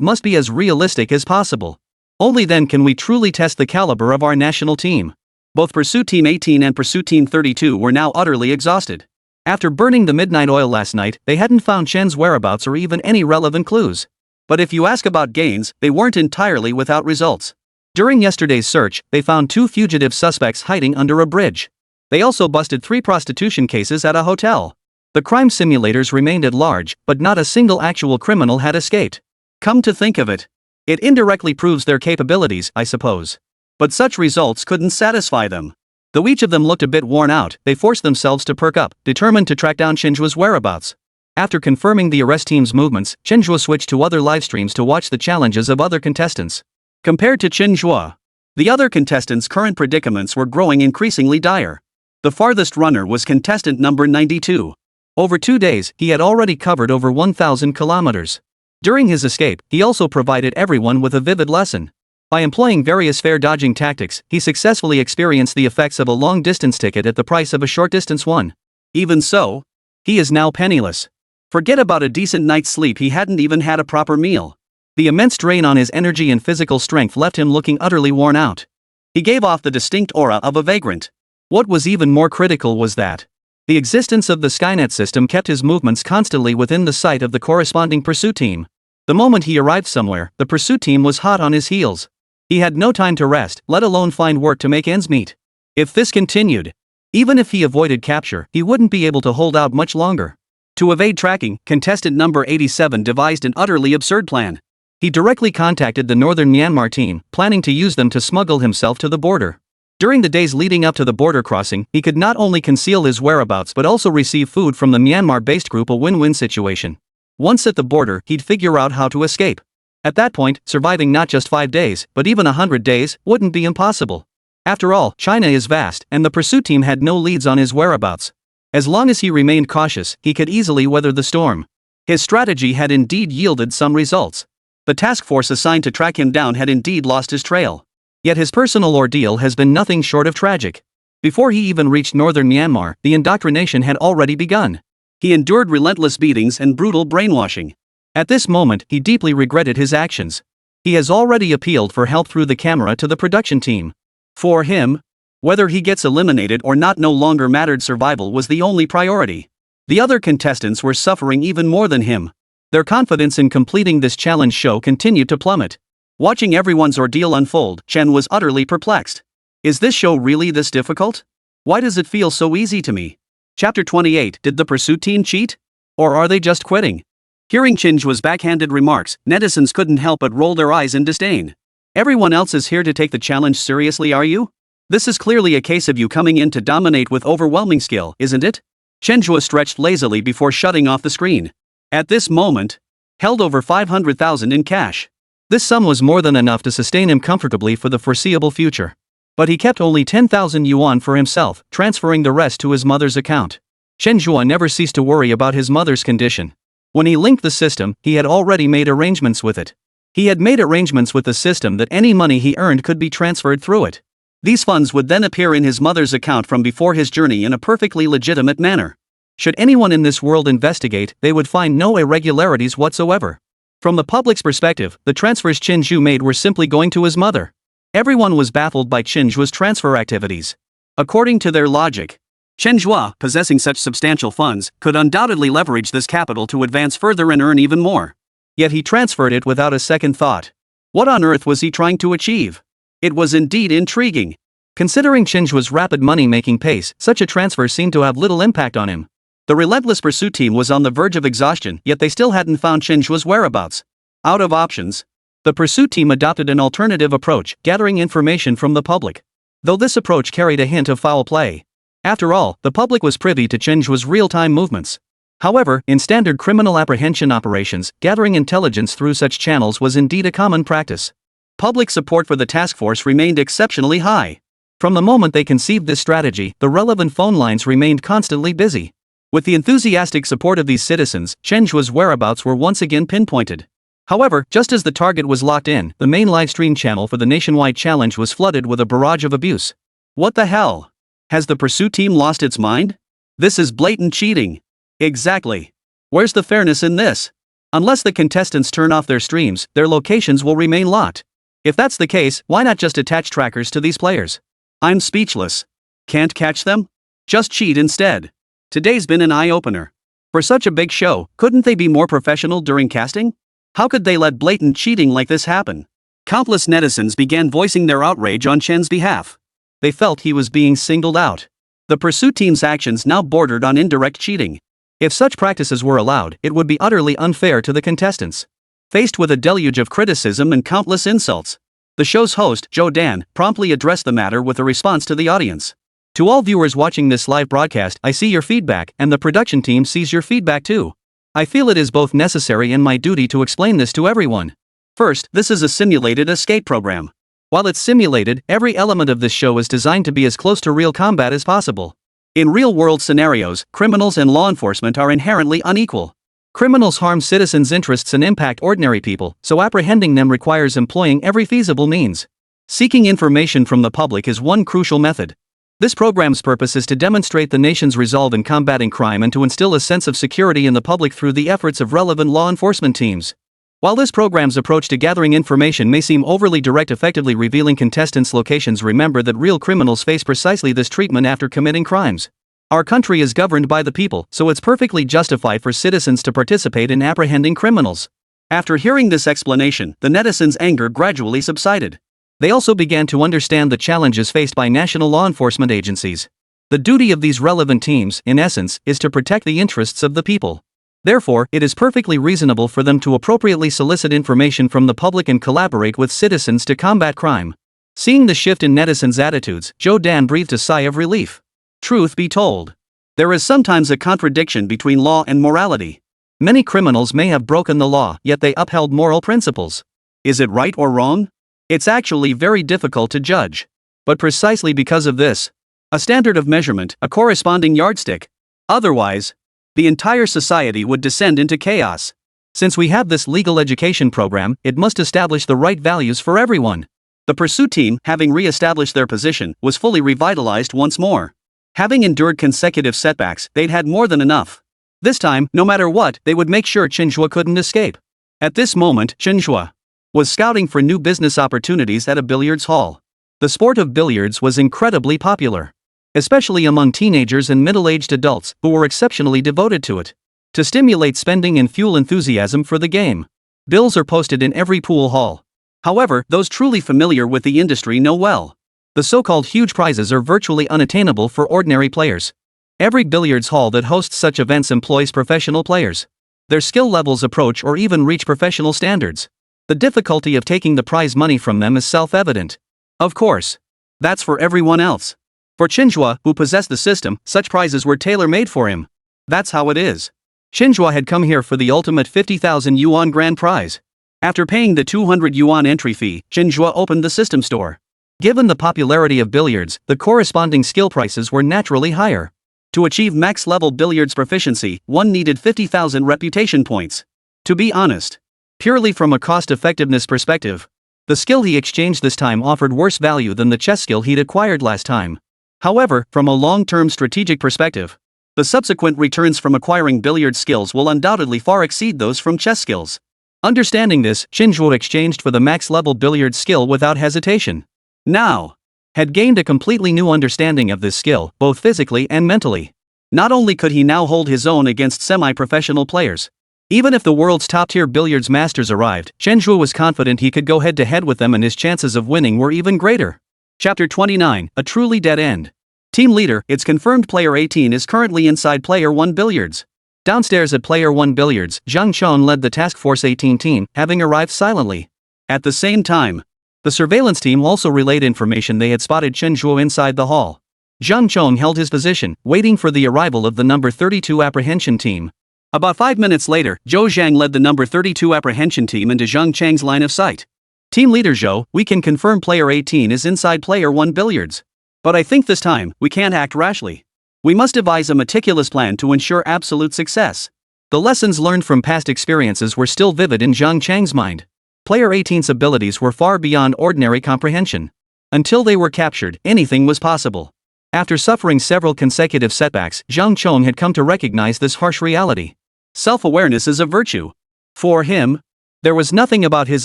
must be as realistic as possible. Only then can we truly test the caliber of our national team. Both Pursuit Team 18 and Pursuit Team 32 were now utterly exhausted. After burning the midnight oil last night, they hadn't found Chen's whereabouts or even any relevant clues. But if you ask about gains, they weren't entirely without results. During yesterday's search, they found 2 fugitive suspects hiding under a bridge. They also busted 3 prostitution cases at a hotel. The crime simulators remained at large, but not a single actual criminal had escaped. Come to think of it, it indirectly proves their capabilities, I suppose. But such results couldn't satisfy them. Though each of them looked a bit worn out, they forced themselves to perk up, determined to track down Chen Zhe's whereabouts. After confirming the arrest team's movements, Chen Zhe switched to other livestreams to watch the challenges of other contestants. Compared to Chen Zhe, the other contestants' current predicaments were growing increasingly dire. The farthest runner was contestant number 92. Over 2 days, he had already covered over 1,000 kilometers. During his escape, he also provided everyone with a vivid lesson. By employing various fare-dodging tactics, he successfully experienced the effects of a long-distance ticket at the price of a short-distance one. Even so, he is now penniless. Forget about a decent night's sleep, he hadn't even had a proper meal. The immense drain on his energy and physical strength left him looking utterly worn out. He gave off the distinct aura of a vagrant. What was even more critical was that the existence of the Skynet system kept his movements constantly within the sight of the corresponding pursuit team. The moment he arrived somewhere, the pursuit team was hot on his heels. He had no time to rest, let alone find work to make ends meet. If this continued, even if he avoided capture, he wouldn't be able to hold out much longer. To evade tracking, contestant number 87 devised an utterly absurd plan. He directly contacted the northern Myanmar team, planning to use them to smuggle himself to the border. During the days leading up to the border crossing, he could not only conceal his whereabouts but also receive food from the Myanmar-based group, a win-win situation. Once at the border, he'd figure out how to escape. At that point, surviving not just 5 days, but even 100 days, wouldn't be impossible. After all, China is vast, and the pursuit team had no leads on his whereabouts. As long as he remained cautious, he could easily weather the storm. His strategy had indeed yielded some results. The task force assigned to track him down had indeed lost his trail. Yet his personal ordeal has been nothing short of tragic. Before he even reached northern Myanmar, the indoctrination had already begun. He endured relentless beatings and brutal brainwashing. At this moment, he deeply regretted his actions. He has already appealed for help through the camera to the production team. For him, whether he gets eliminated or not no longer mattered, survival was the only priority. The other contestants were suffering even more than him. Their confidence in completing this challenge show continued to plummet. Watching everyone's ordeal unfold, Chen was utterly perplexed. Is this show really this difficult? Why does it feel so easy to me? Chapter 28. Did the pursuit team cheat? Or are they just quitting? Hearing Chen Zhe's backhanded remarks, netizens couldn't help but roll their eyes in disdain. Everyone else is here to take the challenge seriously, are you? This is clearly a case of you coming in to dominate with overwhelming skill, isn't it? Chen Zhe stretched lazily before shutting off the screen. At this moment, held over 500,000 in cash. This sum was more than enough to sustain him comfortably for the foreseeable future. But he kept only 10,000 yuan for himself, transferring the rest to his mother's account. Chen Zhe never ceased to worry about his mother's condition. When he linked the system, he had already made arrangements with it. He had made arrangements with the system that any money he earned could be transferred through it. These funds would then appear in his mother's account from before his journey in a perfectly legitimate manner. Should anyone in this world investigate, they would find no irregularities whatsoever. From the public's perspective, the transfers Chen Zhe made were simply going to his mother. Everyone was baffled by Chen Zhe's transfer activities. According to their logic, Chen Zhe, possessing such substantial funds, could undoubtedly leverage this capital to advance further and earn even more. Yet he transferred it without a second thought. What on earth was he trying to achieve? It was indeed intriguing. Considering Chen Zhe's rapid money-making pace, such a transfer seemed to have little impact on him. The relentless pursuit team was on the verge of exhaustion, yet they still hadn't found Chen Zhe's whereabouts. Out of options, the pursuit team adopted an alternative approach, gathering information from the public. Though this approach carried a hint of foul play. After all, the public was privy to Chen Zhe's real-time movements. However, in standard criminal apprehension operations, gathering intelligence through such channels was indeed a common practice. Public support for the task force remained exceptionally high. From the moment they conceived this strategy, the relevant phone lines remained constantly busy. With the enthusiastic support of these citizens, Chen Zhe's whereabouts were once again pinpointed. However, just as the target was locked in, the main livestream channel for the nationwide challenge was flooded with a barrage of abuse. What the hell? Has the pursuit team lost its mind? This is blatant cheating. Exactly. Where's the fairness in this? Unless the contestants turn off their streams, their locations will remain locked. If that's the case, why not just attach trackers to these players? I'm speechless. Can't catch them? Just cheat instead. Today's been an eye-opener. For such a big show, couldn't they be more professional during casting? How could they let blatant cheating like this happen? Countless netizens began voicing their outrage on Chen's behalf. They felt he was being singled out. The pursuit team's actions now bordered on indirect cheating. If such practices were allowed, it would be utterly unfair to the contestants. Faced with a deluge of criticism and countless insults, the show's host, Joe Dan, promptly addressed the matter with a response to the audience. To all viewers watching this live broadcast, I see your feedback, and the production team sees your feedback too. I feel it is both necessary and my duty to explain this to everyone. First, this is a simulated escape program. While it's simulated, every element of this show is designed to be as close to real combat as possible. In real-world scenarios, criminals and law enforcement are inherently unequal. Criminals harm citizens' interests and impact ordinary people, so apprehending them requires employing every feasible means. Seeking information from the public is one crucial method. This program's purpose is to demonstrate the nation's resolve in combating crime and to instill a sense of security in the public through the efforts of relevant law enforcement teams. While this program's approach to gathering information may seem overly direct, effectively revealing contestants' locations, remember that real criminals face precisely this treatment after committing crimes. Our country is governed by the people, so it's perfectly justified for citizens to participate in apprehending criminals. After hearing this explanation, the netizens' anger gradually subsided. They also began to understand the challenges faced by national law enforcement agencies. The duty of these relevant teams, in essence, is to protect the interests of the people. Therefore, it is perfectly reasonable for them to appropriately solicit information from the public and collaborate with citizens to combat crime. Seeing the shift in netizens' attitudes, Joe Dan breathed a sigh of relief. Truth be told, there is sometimes a contradiction between law and morality. Many criminals may have broken the law, yet they upheld moral principles. Is it right or wrong? It's actually very difficult to judge. But precisely because of this, a standard of measurement, a corresponding yardstick. Otherwise, the entire society would descend into chaos. Since we have this legal education program, it must establish the right values for everyone. The pursuit team, having re-established their position, was fully revitalized once more. Having endured consecutive setbacks, they'd had more than enough. This time, no matter what, they would make sure Chen Zhe couldn't escape. At this moment, Chen Zhe was scouting for new business opportunities at a billiards hall. The sport of billiards was incredibly popular, especially among teenagers and middle-aged adults who were exceptionally devoted to it. To stimulate spending and fuel enthusiasm for the game, bills are posted in every pool hall. However, those truly familiar with the industry know well. The so-called huge prizes are virtually unattainable for ordinary players. Every billiards hall that hosts such events employs professional players. Their skill levels approach or even reach professional standards. The difficulty of taking the prize money from them is self-evident. Of course, that's for everyone else. For Chen Zhe, who possessed the system, such prizes were tailor-made for him. That's how it is. Chen Zhe had come here for the ultimate 50,000 yuan grand prize. After paying the 200 yuan entry fee, Chen Zhe opened the system store. Given the popularity of billiards, the corresponding skill prices were naturally higher. To achieve max-level billiards proficiency, one needed 50,000 reputation points. To be honest, purely from a cost-effectiveness perspective, the skill he exchanged this time offered worse value than the chess skill he'd acquired last time. However, from a long-term strategic perspective, the subsequent returns from acquiring billiard skills will undoubtedly far exceed those from chess skills. Understanding this, Chen Zhe exchanged for the max-level billiard skill without hesitation. Now, had gained a completely new understanding of this skill, both physically and mentally. Not only could he now hold his own against semi-professional players, even if the world's top-tier billiards masters arrived, Chen Zhe was confident he could go head-to-head with them and his chances of winning were even greater. Chapter 29, A Truly Dead End. Team Leader, it's confirmed Player 18 is currently inside Player 1 Billiards. Downstairs at Player 1 Billiards, Zhang Chong led the Task Force 18 team, having arrived silently. At the same time, the surveillance team also relayed information they had spotted Chen Zhe inside the hall. Zhang Chong held his position, waiting for the arrival of the number 32 apprehension team. About 5 minutes later, Zhou Zhang led the number 32 apprehension team into Zhang Chang's line of sight. Team leader Zhou, we can confirm player 18 is inside player 1 billiards. But I think this time, we can't act rashly. We must devise a meticulous plan to ensure absolute success. The lessons learned from past experiences were still vivid in Zhang Chang's mind. Player 18's abilities were far beyond ordinary comprehension. Until they were captured, anything was possible. After suffering several consecutive setbacks, Zhang Chong had come to recognize this harsh reality. Self-awareness is a virtue. For him, there was nothing about his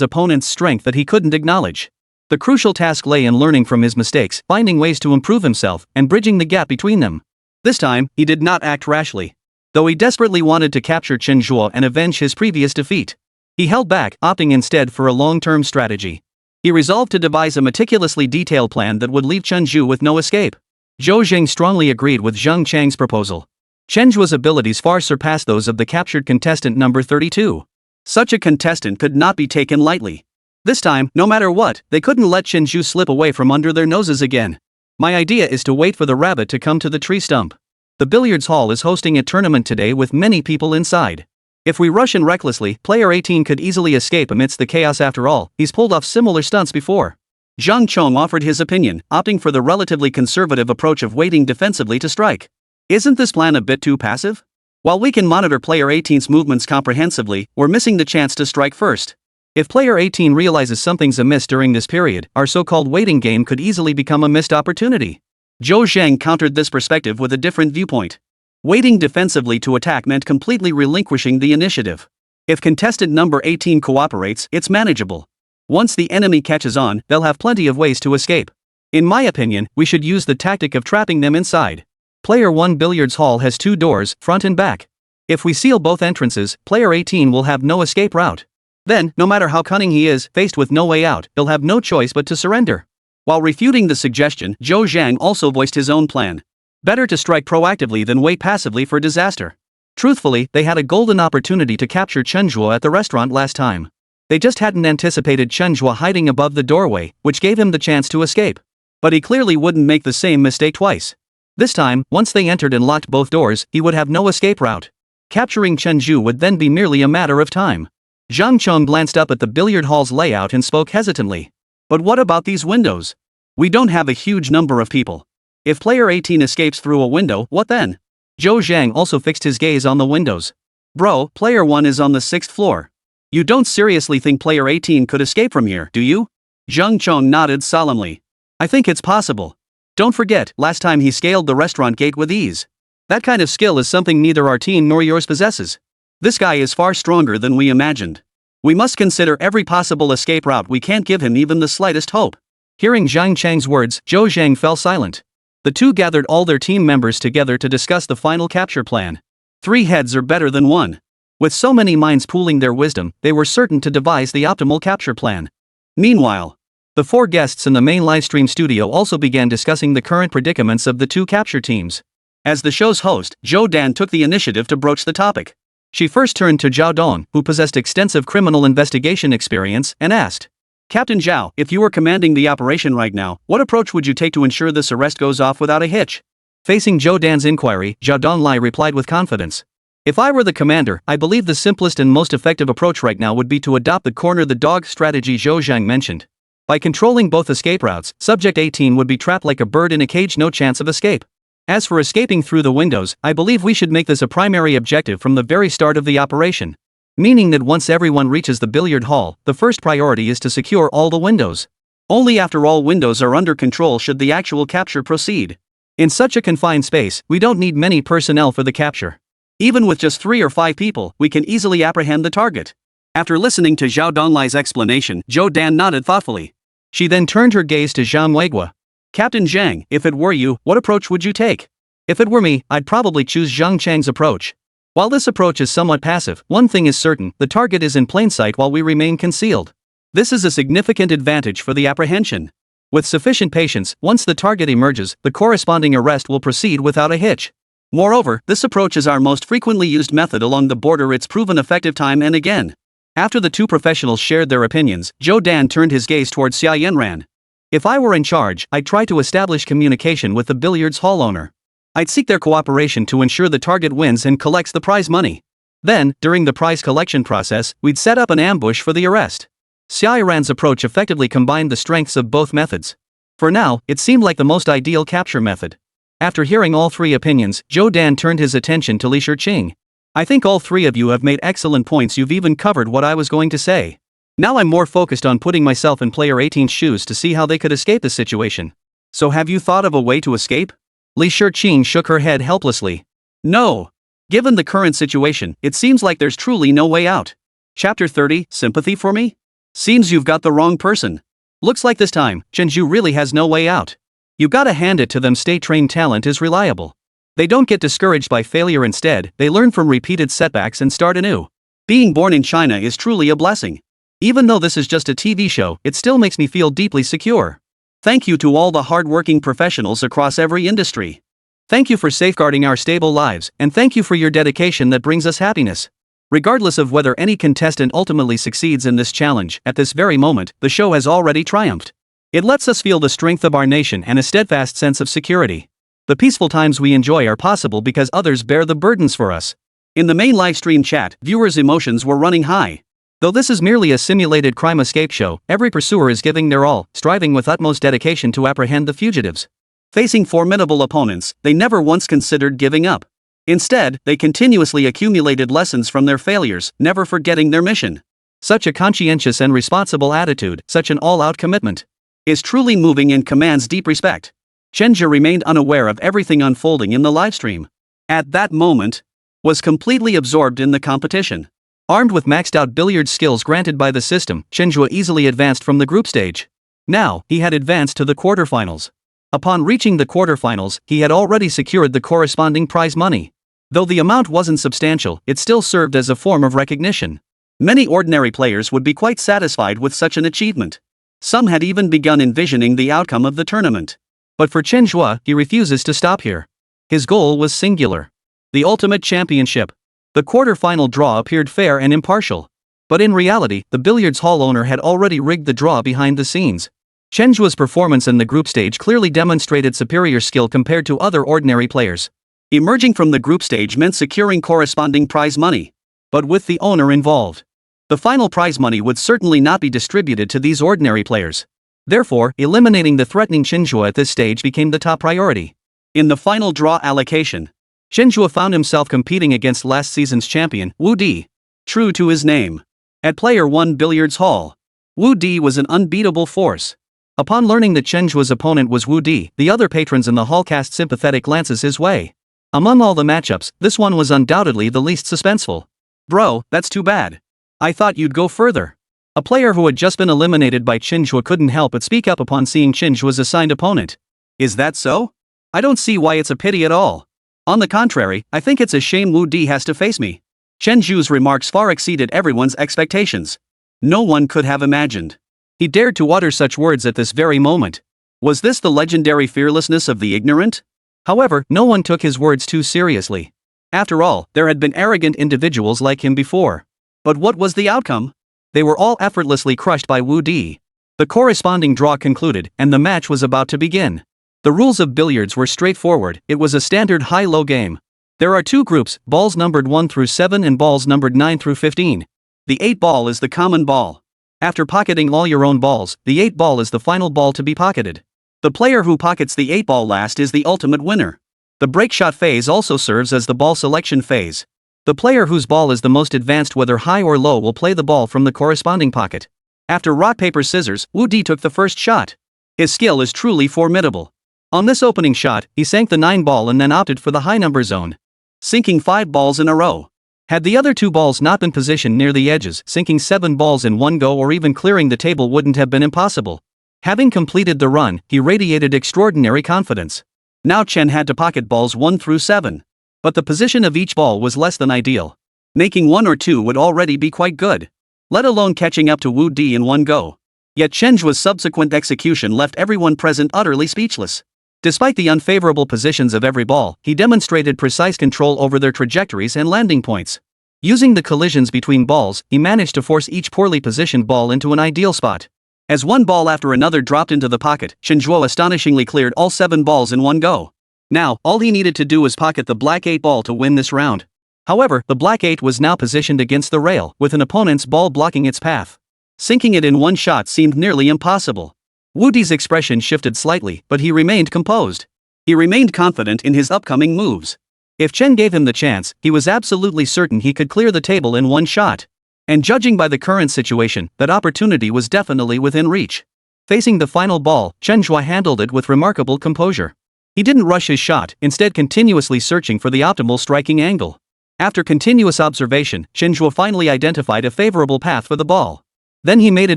opponent's strength that he couldn't acknowledge. The crucial task lay in learning from his mistakes, finding ways to improve himself, and bridging the gap between them. This time, he did not act rashly. Though he desperately wanted to capture Chen Zhe and avenge his previous defeat, he held back, opting instead for a long-term strategy. He resolved to devise a meticulously detailed plan that would leave Chen Zhe with no escape. Zhou Zheng strongly agreed with Zhang Chang's proposal. Chen Zhe's abilities far surpassed those of the captured contestant number 32. Such a contestant could not be taken lightly. This time, no matter what, they couldn't let Chen Zhe slip away from under their noses again. My idea is to wait for the rabbit to come to the tree stump. The billiards hall is hosting a tournament today with many people inside. If we rush in recklessly, player 18 could easily escape amidst the chaos. After all, he's pulled off similar stunts before. Zhang Chong offered his opinion, opting for the relatively conservative approach of waiting defensively to strike. Isn't this plan a bit too passive? While we can monitor player 18's movements comprehensively, we're missing the chance to strike first. If player 18 realizes something's amiss during this period, our so-called waiting game could easily become a missed opportunity. Zhou Zheng countered this perspective with a different viewpoint. Waiting defensively to attack meant completely relinquishing the initiative. If contestant number 18 cooperates, it's manageable. Once the enemy catches on, they'll have plenty of ways to escape. In my opinion, we should use the tactic of trapping them inside. Player 1 billiards hall has 2 doors, front and back. If we seal both entrances, player 18 will have no escape route. Then, no matter how cunning he is, faced with no way out, he'll have no choice but to surrender. While refuting the suggestion, Zhou Zhang also voiced his own plan. Better to strike proactively than wait passively for disaster. Truthfully, they had a golden opportunity to capture Chen Zhe at the restaurant last time. They just hadn't anticipated Chen Zhe hiding above the doorway, which gave him the chance to escape. But he clearly wouldn't make the same mistake twice. This time, once they entered and locked both doors, he would have no escape route. Capturing Chen Zhe would then be merely a matter of time. Zhang Chong glanced up at the billiard hall's layout and spoke hesitantly. But what about these windows? We don't have a huge number of people. If player 18 escapes through a window, what then? Zhou Zhang also fixed his gaze on the windows. Bro, player 1 is on the 6th floor. You don't seriously think player 18 could escape from here, do you? Zhang Chong nodded solemnly. I think it's possible. Don't forget, last time he scaled the restaurant gate with ease. That kind of skill is something neither our team nor yours possesses. This guy is far stronger than we imagined. We must consider every possible escape route. We can't give him even the slightest hope. Hearing Zhang Chang's words, Zhou Zhang fell silent. The two gathered all their team members together to discuss the final capture plan. 3 heads are better than 1. With so many minds pooling their wisdom, they were certain to devise the optimal capture plan. Meanwhile, the 4 guests in the main livestream studio also began discussing the current predicaments of the 2 capture teams. As the show's host, Zhou Dan took the initiative to broach the topic. She first turned to Zhao Dong, who possessed extensive criminal investigation experience, and asked, Captain Zhao, if you were commanding the operation right now, what approach would you take to ensure this arrest goes off without a hitch? Facing Zhou Dan's inquiry, Zhao Donglai replied with confidence. If I were the commander, I believe the simplest and most effective approach right now would be to adopt the corner the dog strategy Zhou Zhang mentioned. By controlling both escape routes, Subject 18 would be trapped like a bird in a cage, no chance of escape. As for escaping through the windows, I believe we should make this a primary objective from the very start of the operation. Meaning that once everyone reaches the billiard hall, the first priority is to secure all the windows. Only after all windows are under control should the actual capture proceed. In such a confined space, we don't need many personnel for the capture. Even with just 3 or 5 people, we can easily apprehend the target. After listening to Zhao Donglai's explanation, Zhou Dan nodded thoughtfully. She then turned her gaze to Zhang Weigua. Captain Zhang, if it were you, what approach would you take? If it were me, I'd probably choose Zhang Chang's approach. While this approach is somewhat passive, one thing is certain, the target is in plain sight while we remain concealed. This is a significant advantage for the apprehension. With sufficient patience, once the target emerges, the corresponding arrest will proceed without a hitch. Moreover, this approach is our most frequently used method along the border. It's proven effective time and again. After the 2 professionals shared their opinions, Zhou Dan turned his gaze towards Xia Yanran. If I were in charge, I'd try to establish communication with the billiards hall owner. I'd seek their cooperation to ensure the target wins and collects the prize money. Then, during the prize collection process, we'd set up an ambush for the arrest. Xiai Ran's approach effectively combined the strengths of both methods. For now, it seemed like the most ideal capture method. After hearing all three opinions, Zhou Dan turned his attention to Li Shiqing. I think all three of you have made excellent points. You've even covered what I was going to say. Now I'm more focused on putting myself in player 18's shoes to see how they could escape the situation. So have you thought of a way to escape? Li Shiqing shook her head helplessly. No. Given the current situation, it seems like there's truly no way out. Chapter 30, Sympathy for me? Seems you've got the wrong person. Looks like this time, Chen Zhe really has no way out. You gotta hand it to them, state-trained talent is reliable. They don't get discouraged by failure, instead, they learn from repeated setbacks and start anew. Being born in China is truly a blessing. Even though this is just a TV show, it still makes me feel deeply secure. Thank you to all the hard-working professionals across every industry. Thank you for safeguarding our stable lives, and thank you for your dedication that brings us happiness. Regardless of whether any contestant ultimately succeeds in this challenge, at this very moment, the show has already triumphed. It lets us feel the strength of our nation and a steadfast sense of security. The peaceful times we enjoy are possible because others bear the burdens for us. In the main livestream chat, viewers' emotions were running high. Though this is merely a simulated crime escape show, every pursuer is giving their all, striving with utmost dedication to apprehend the fugitives. Facing formidable opponents, they never once considered giving up. Instead, they continuously accumulated lessons from their failures, never forgetting their mission. Such a conscientious and responsible attitude, such an all-out commitment, is truly moving and commands deep respect. Chen Zhe remained unaware of everything unfolding in the livestream. At that moment, was completely absorbed in the competition. Armed with maxed-out billiard skills granted by the system, Chen Zhe easily advanced from the group stage. Now, he had advanced to the quarterfinals. Upon reaching the quarterfinals, he had already secured the corresponding prize money. Though the amount wasn't substantial, it still served as a form of recognition. Many ordinary players would be quite satisfied with such an achievement. Some had even begun envisioning the outcome of the tournament. But for Chen Zhe, he refuses to stop here. His goal was singular. The ultimate championship. The quarter-final draw appeared fair and impartial. But in reality, the billiards hall owner had already rigged the draw behind the scenes. Chen Zhe's performance in the group stage clearly demonstrated superior skill compared to other ordinary players. Emerging from the group stage meant securing corresponding prize money. But with the owner involved, the final prize money would certainly not be distributed to these ordinary players. Therefore, eliminating the threatening Chen Zhe at this stage became the top priority. In the final draw allocation, Chen Zhe found himself competing against last season's champion, Wu Di. True to his name. At Player 1 Billiards Hall, Wu Di was an unbeatable force. Upon learning that Chen Zhe's opponent was Wu Di, the other patrons in the hall cast sympathetic glances his way. Among all the matchups, this one was undoubtedly the least suspenseful. Bro, that's too bad. I thought you'd go further. A player who had just been eliminated by Chen Zhe couldn't help but speak up upon seeing Chen Zhe's assigned opponent. Is that so? I don't see why it's a pity at all. On the contrary, I think it's a shame Wu Di has to face me. Chen Zhe's remarks far exceeded everyone's expectations. No one could have imagined he dared to utter such words at this very moment. Was this the legendary fearlessness of the ignorant? However, no one took his words too seriously. After all, there had been arrogant individuals like him before. But what was the outcome? They were all effortlessly crushed by Wu Di. The corresponding draw concluded, and the match was about to begin. The rules of billiards were straightforward. It was a standard high-low game. There are two groups, balls numbered 1 through 7 and balls numbered 9 through 15. The 8 ball is the common ball. After pocketing all your own balls, the 8 ball is the final ball to be pocketed. The player who pockets the 8 ball last is the ultimate winner. The break shot phase also serves as the ball selection phase. The player whose ball is the most advanced, whether high or low, will play the ball from the corresponding pocket. After rock paper scissors, Wu Di took the first shot. His skill is truly formidable. On this opening shot, he sank the 9 ball and then opted for the high number zone, sinking 5 balls in a row. Had the other 2 balls not been positioned near the edges, sinking 7 balls in one go or even clearing the table wouldn't have been impossible. Having completed the run, he radiated extraordinary confidence. Now Chen had to pocket balls 1 through 7. But the position of each ball was less than ideal. Making 1 or 2 would already be quite good, let alone catching up to Wu Di in one go. Yet Chen Zhe's subsequent execution left everyone present utterly speechless. Despite the unfavorable positions of every ball, he demonstrated precise control over their trajectories and landing points. Using the collisions between balls, he managed to force each poorly positioned ball into an ideal spot. As one ball after another dropped into the pocket, Chen Zhe astonishingly cleared all 7 balls in one go. Now, all he needed to do was pocket the black 8 ball to win this round. However, the black 8 was now positioned against the rail, with an opponent's ball blocking its path. Sinking it in one shot seemed nearly impossible. Wu Di's expression shifted slightly, but he remained composed. He remained confident in his upcoming moves. If Chen gave him the chance, he was absolutely certain he could clear the table in one shot. And judging by the current situation, that opportunity was definitely within reach. Facing the final ball, Chen Zhe handled it with remarkable composure. He didn't rush his shot, instead continuously searching for the optimal striking angle. After continuous observation, Chen Zhe finally identified a favorable path for the ball. Then he made a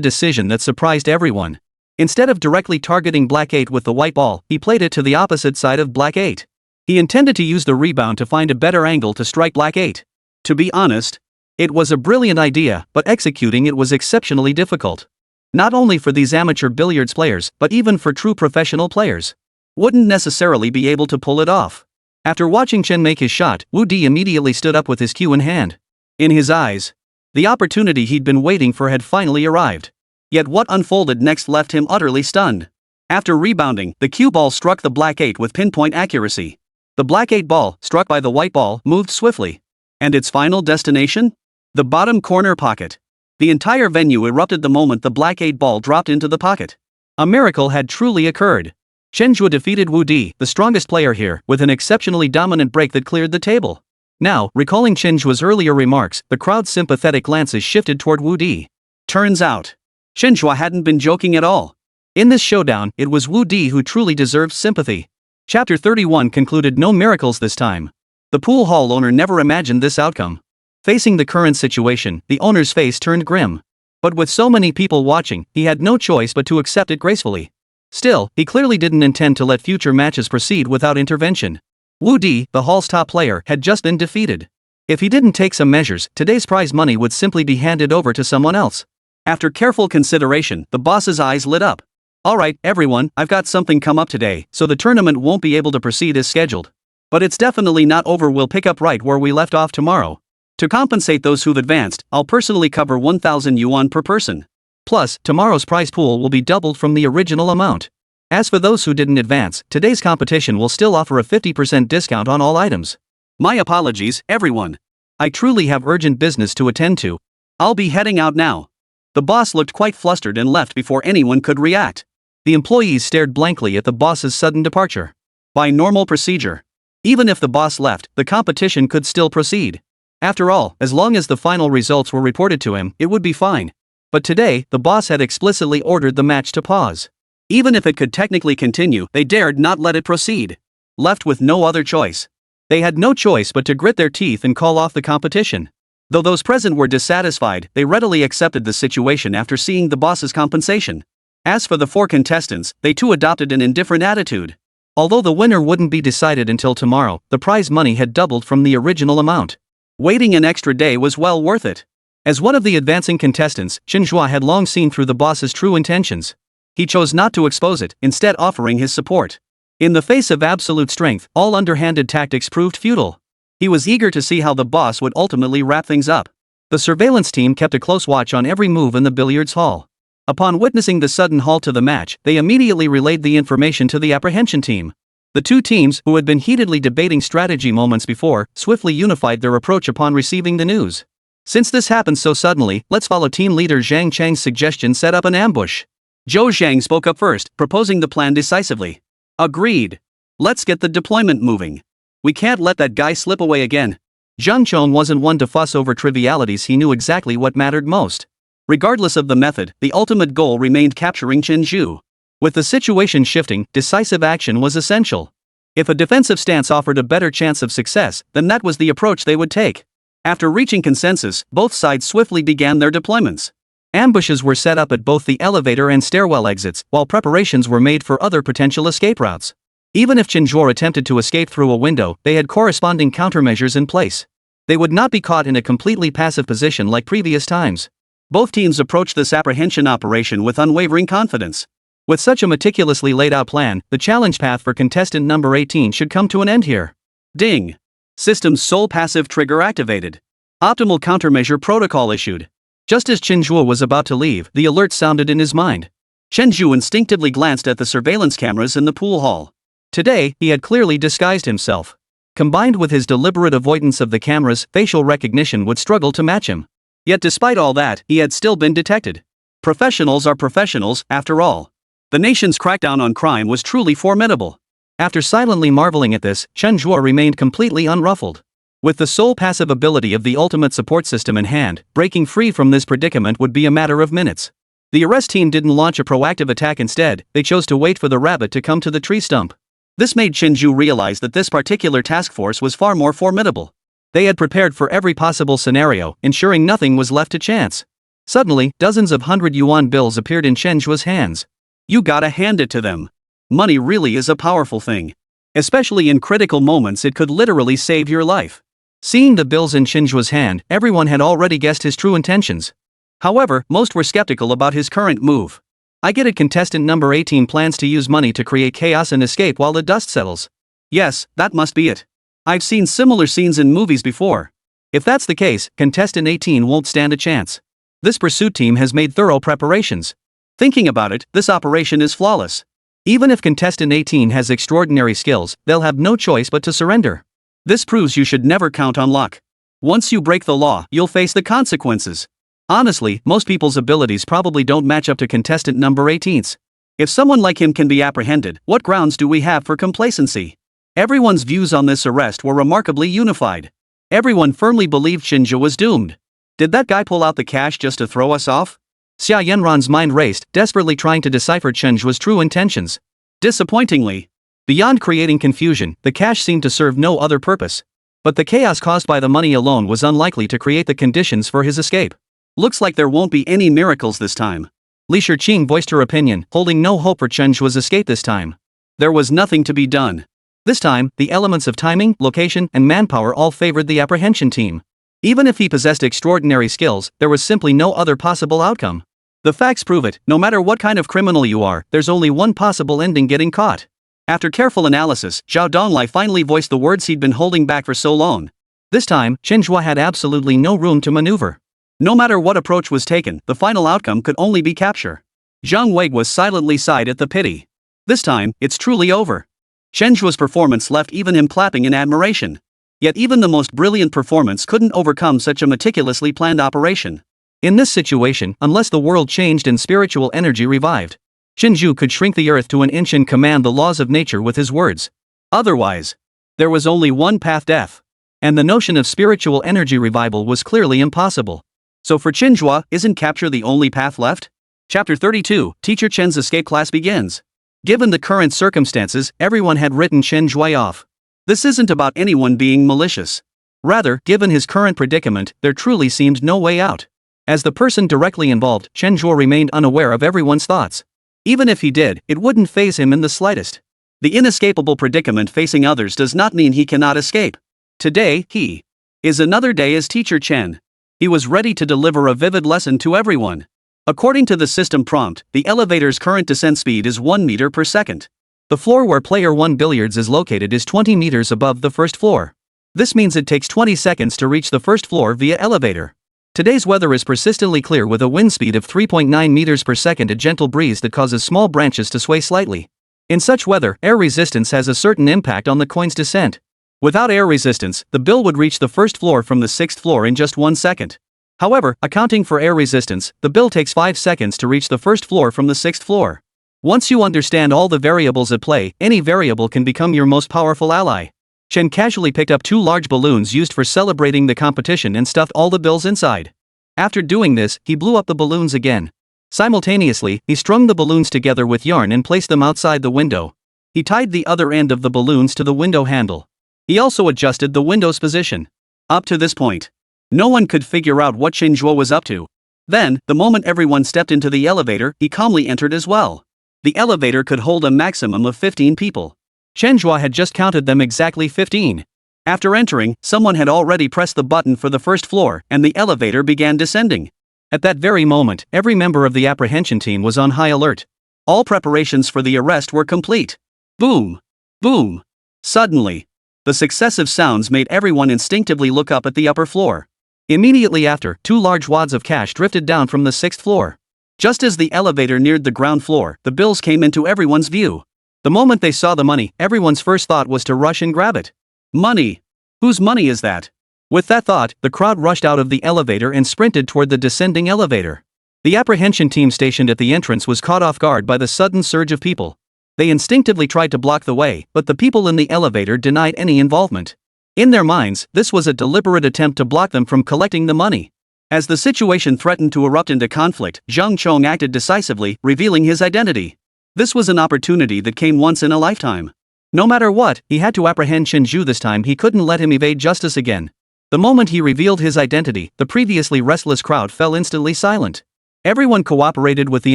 decision that surprised everyone. Instead of directly targeting black 8 with the white ball, he played it to the opposite side of black 8. He intended to use the rebound to find a better angle to strike black 8. To be honest, it was a brilliant idea, but executing it was exceptionally difficult. Not only for these amateur billiards players, but even for true professional players. Wouldn't necessarily be able to pull it off. After watching Chen make his shot, Wu Di immediately stood up with his cue in hand. In his eyes, the opportunity he'd been waiting for had finally arrived. Yet what unfolded next left him utterly stunned. After rebounding, the cue ball struck the black 8 with pinpoint accuracy. The black 8 ball, struck by the white ball, moved swiftly. And its final destination? The bottom corner pocket. The entire venue erupted the moment the black 8 ball dropped into the pocket. A miracle had truly occurred. Chen Zhe defeated Wu Di, the strongest player here, with an exceptionally dominant break that cleared the table. Now, recalling Chen Zhe's earlier remarks, the crowd's sympathetic glances shifted toward Wu Di. Turns out, Chen Zhe hadn't been joking at all. In this showdown, it was Wu Di who truly deserved sympathy. Chapter 31 concluded no miracles this time. The pool hall owner never imagined this outcome. Facing the current situation, the owner's face turned grim. But with so many people watching, he had no choice but to accept it gracefully. Still, he clearly didn't intend to let future matches proceed without intervention. Wu Di, the hall's top player, had just been defeated. If he didn't take some measures, today's prize money would simply be handed over to someone else. After careful consideration, the boss's eyes lit up. Alright, everyone, I've got something come up today, so the tournament won't be able to proceed as scheduled. But it's definitely not over, we'll pick up right where we left off tomorrow. To compensate those who've advanced, I'll personally cover 1,000 yuan per person. Plus, tomorrow's prize pool will be doubled from the original amount. As for those who didn't advance, today's competition will still offer a 50% discount on all items. My apologies, everyone. I truly have urgent business to attend to. I'll be heading out now. The boss looked quite flustered and left before anyone could react. The employees stared blankly at the boss's sudden departure. By normal procedure, even if the boss left, the competition could still proceed. After all, as long as the final results were reported to him, it would be fine. But today, the boss had explicitly ordered the match to pause. Even if it could technically continue, they dared not let it proceed. Left with no other choice. They had no choice but to grit their teeth and call off the competition. Though those present were dissatisfied, they readily accepted the situation after seeing the boss's compensation. As for the 4 contestants, they too adopted an indifferent attitude. Although the winner wouldn't be decided until tomorrow, the prize money had doubled from the original amount. Waiting an extra day was well worth it. As one of the advancing contestants, Chen Zhe had long seen through the boss's true intentions. He chose not to expose it, instead offering his support. In the face of absolute strength, all underhanded tactics proved futile. He was eager to see how the boss would ultimately wrap things up. The surveillance team kept a close watch on every move in the billiards hall. Upon witnessing the sudden halt to the match, they immediately relayed the information to the apprehension team. The two teams, who had been heatedly debating strategy moments before, swiftly unified their approach upon receiving the news. Since this happened so suddenly, let's follow team leader Zhang Chang's suggestion: set up an ambush. Zhou Zhang spoke up first, proposing the plan decisively. Agreed. Let's get the deployment moving. We can't let that guy slip away again. Zhang Chong wasn't one to fuss over trivialities, he knew exactly what mattered most. Regardless of the method, the ultimate goal remained capturing Chen Zhe. With the situation shifting, decisive action was essential. If a defensive stance offered a better chance of success, then that was the approach they would take. After reaching consensus, both sides swiftly began their deployments. Ambushes were set up at both the elevator and stairwell exits, while preparations were made for other potential escape routes. Even if Chen Zhe attempted to escape through a window, they had corresponding countermeasures in place. They would not be caught in a completely passive position like previous times. Both teams approached this apprehension operation with unwavering confidence. With such a meticulously laid out plan, the challenge path for contestant number 18 should come to an end here. Ding! System's sole passive trigger activated. Optimal countermeasure protocol issued. Just as Chen Zhe was about to leave, the alert sounded in his mind. Chen Zhe instinctively glanced at the surveillance cameras in the pool hall. Today, he had clearly disguised himself. Combined with his deliberate avoidance of the cameras, facial recognition would struggle to match him. Yet despite all that, he had still been detected. Professionals are professionals, after all. The nation's crackdown on crime was truly formidable. After silently marveling at this, Chen Zhe remained completely unruffled. With the sole passive ability of the ultimate support system in hand, breaking free from this predicament would be a matter of minutes. The arrest team didn't launch a proactive attack. Instead, they chose to wait for the rabbit to come to the tree stump. This made Chen Zhe realize that this particular task force was far more formidable. They had prepared for every possible scenario, ensuring nothing was left to chance. Suddenly, dozens of 100 yuan bills appeared in Chen Zhe's hands. You gotta hand it to them. Money really is a powerful thing. Especially in critical moments, it could literally save your life. Seeing the bills in Chen Zhe's hand, everyone had already guessed his true intentions. However, most were skeptical about his current move. I get it. Contestant number 18 plans to use money to create chaos and escape while the dust settles. Yes, that must be it. I've seen similar scenes in movies before. If that's the case, contestant 18 won't stand a chance. This pursuit team has made thorough preparations. Thinking about it, this operation is flawless. Even if contestant 18 has extraordinary skills, they'll have no choice but to surrender. This proves you should never count on luck. Once you break the law, you'll face the consequences. Honestly, most people's abilities probably don't match up to contestant number 18's. If someone like him can be apprehended, what grounds do we have for complacency? Everyone's views on this arrest were remarkably unified. Everyone firmly believed Chen Zhe was doomed. Did that guy pull out the cash just to throw us off? Xia Yanran's mind raced, desperately trying to decipher Chen Zhe's true intentions. Disappointingly, beyond creating confusion, the cash seemed to serve no other purpose. But the chaos caused by the money alone was unlikely to create the conditions for his escape. Looks like there won't be any miracles this time. Li Shiqing voiced her opinion, holding no hope for Chen Zhe's escape this time. There was nothing to be done. This time, the elements of timing, location, and manpower all favored the apprehension team. Even if he possessed extraordinary skills, there was simply no other possible outcome. The facts prove it. No matter what kind of criminal you are, there's only one possible ending: getting caught. After careful analysis, Zhao Donglai finally voiced the words he'd been holding back for so long. This time, Chen Zhe had absolutely no room to maneuver. No matter what approach was taken, the final outcome could only be capture. Zhang Wei was silently sighed at the pity. This time, it's truly over. Chen Zhe's performance left even him clapping in admiration. Yet even the most brilliant performance couldn't overcome such a meticulously planned operation. In this situation, unless the world changed and spiritual energy revived, Chen Zhe could shrink the earth to an inch and command the laws of nature with his words. Otherwise, there was only one path: death. And the notion of spiritual energy revival was clearly impossible. So for Chen Zhe, isn't capture the only path left? Chapter 32, Teacher Chen's escape class begins. Given the current circumstances, everyone had written Chen Zhe off. This isn't about anyone being malicious. Rather, given his current predicament, there truly seemed no way out. As the person directly involved, Chen Zhe remained unaware of everyone's thoughts. Even if he did, it wouldn't faze him in the slightest. The inescapable predicament facing others does not mean he cannot escape. Today, he is another day as Teacher Chen. He was ready to deliver a vivid lesson to everyone. According to the system prompt, the elevator's current descent speed is 1 meter per second. The floor where player 1 billiards is located is 20 meters above the first floor. This means it takes 20 seconds to reach the first floor via elevator. Today's weather is persistently clear with a wind speed of 3.9 meters per second, a gentle breeze that causes small branches to sway slightly. In such weather, air resistance has a certain impact on the coin's descent. Without air resistance, the bill would reach the first floor from the 6th floor in just 1 second. However, accounting for air resistance, the bill takes 5 seconds to reach the first floor from the 6th floor. Once you understand all the variables at play, any variable can become your most powerful ally. Chen casually picked up 2 large balloons used for celebrating the competition and stuffed all the bills inside. After doing this, he blew up the balloons again. Simultaneously, he strung the balloons together with yarn and placed them outside the window. He tied the other end of the balloons to the window handle. He also adjusted the window's position. Up to this point, no one could figure out what Chen Zhe was up to. Then, the moment everyone stepped into the elevator, he calmly entered as well. The elevator could hold a maximum of 15 people. Chen Zhe had just counted them exactly 15. After entering, someone had already pressed the button for the first floor, and the elevator began descending. At that very moment, every member of the apprehension team was on high alert. All preparations for the arrest were complete. Boom! Boom! Suddenly, the successive sounds made everyone instinctively look up at the upper floor. Immediately after, 2 large wads of cash drifted down from the 6th floor. Just as the elevator neared the ground floor, the bills came into everyone's view. The moment they saw the money, everyone's first thought was to rush and grab it. Money. Whose money is that? With that thought, the crowd rushed out of the elevator and sprinted toward the descending elevator. The apprehension team stationed at the entrance was caught off guard by the sudden surge of people. They instinctively tried to block the way, but the people in the elevator denied any involvement. In their minds, this was a deliberate attempt to block them from collecting the money. As the situation threatened to erupt into conflict, Zhang Chong acted decisively, revealing his identity. This was an opportunity that came once in a lifetime. No matter what, he had to apprehend Chen Zhe this time. He couldn't let him evade justice again. The moment he revealed his identity, the previously restless crowd fell instantly silent. Everyone cooperated with the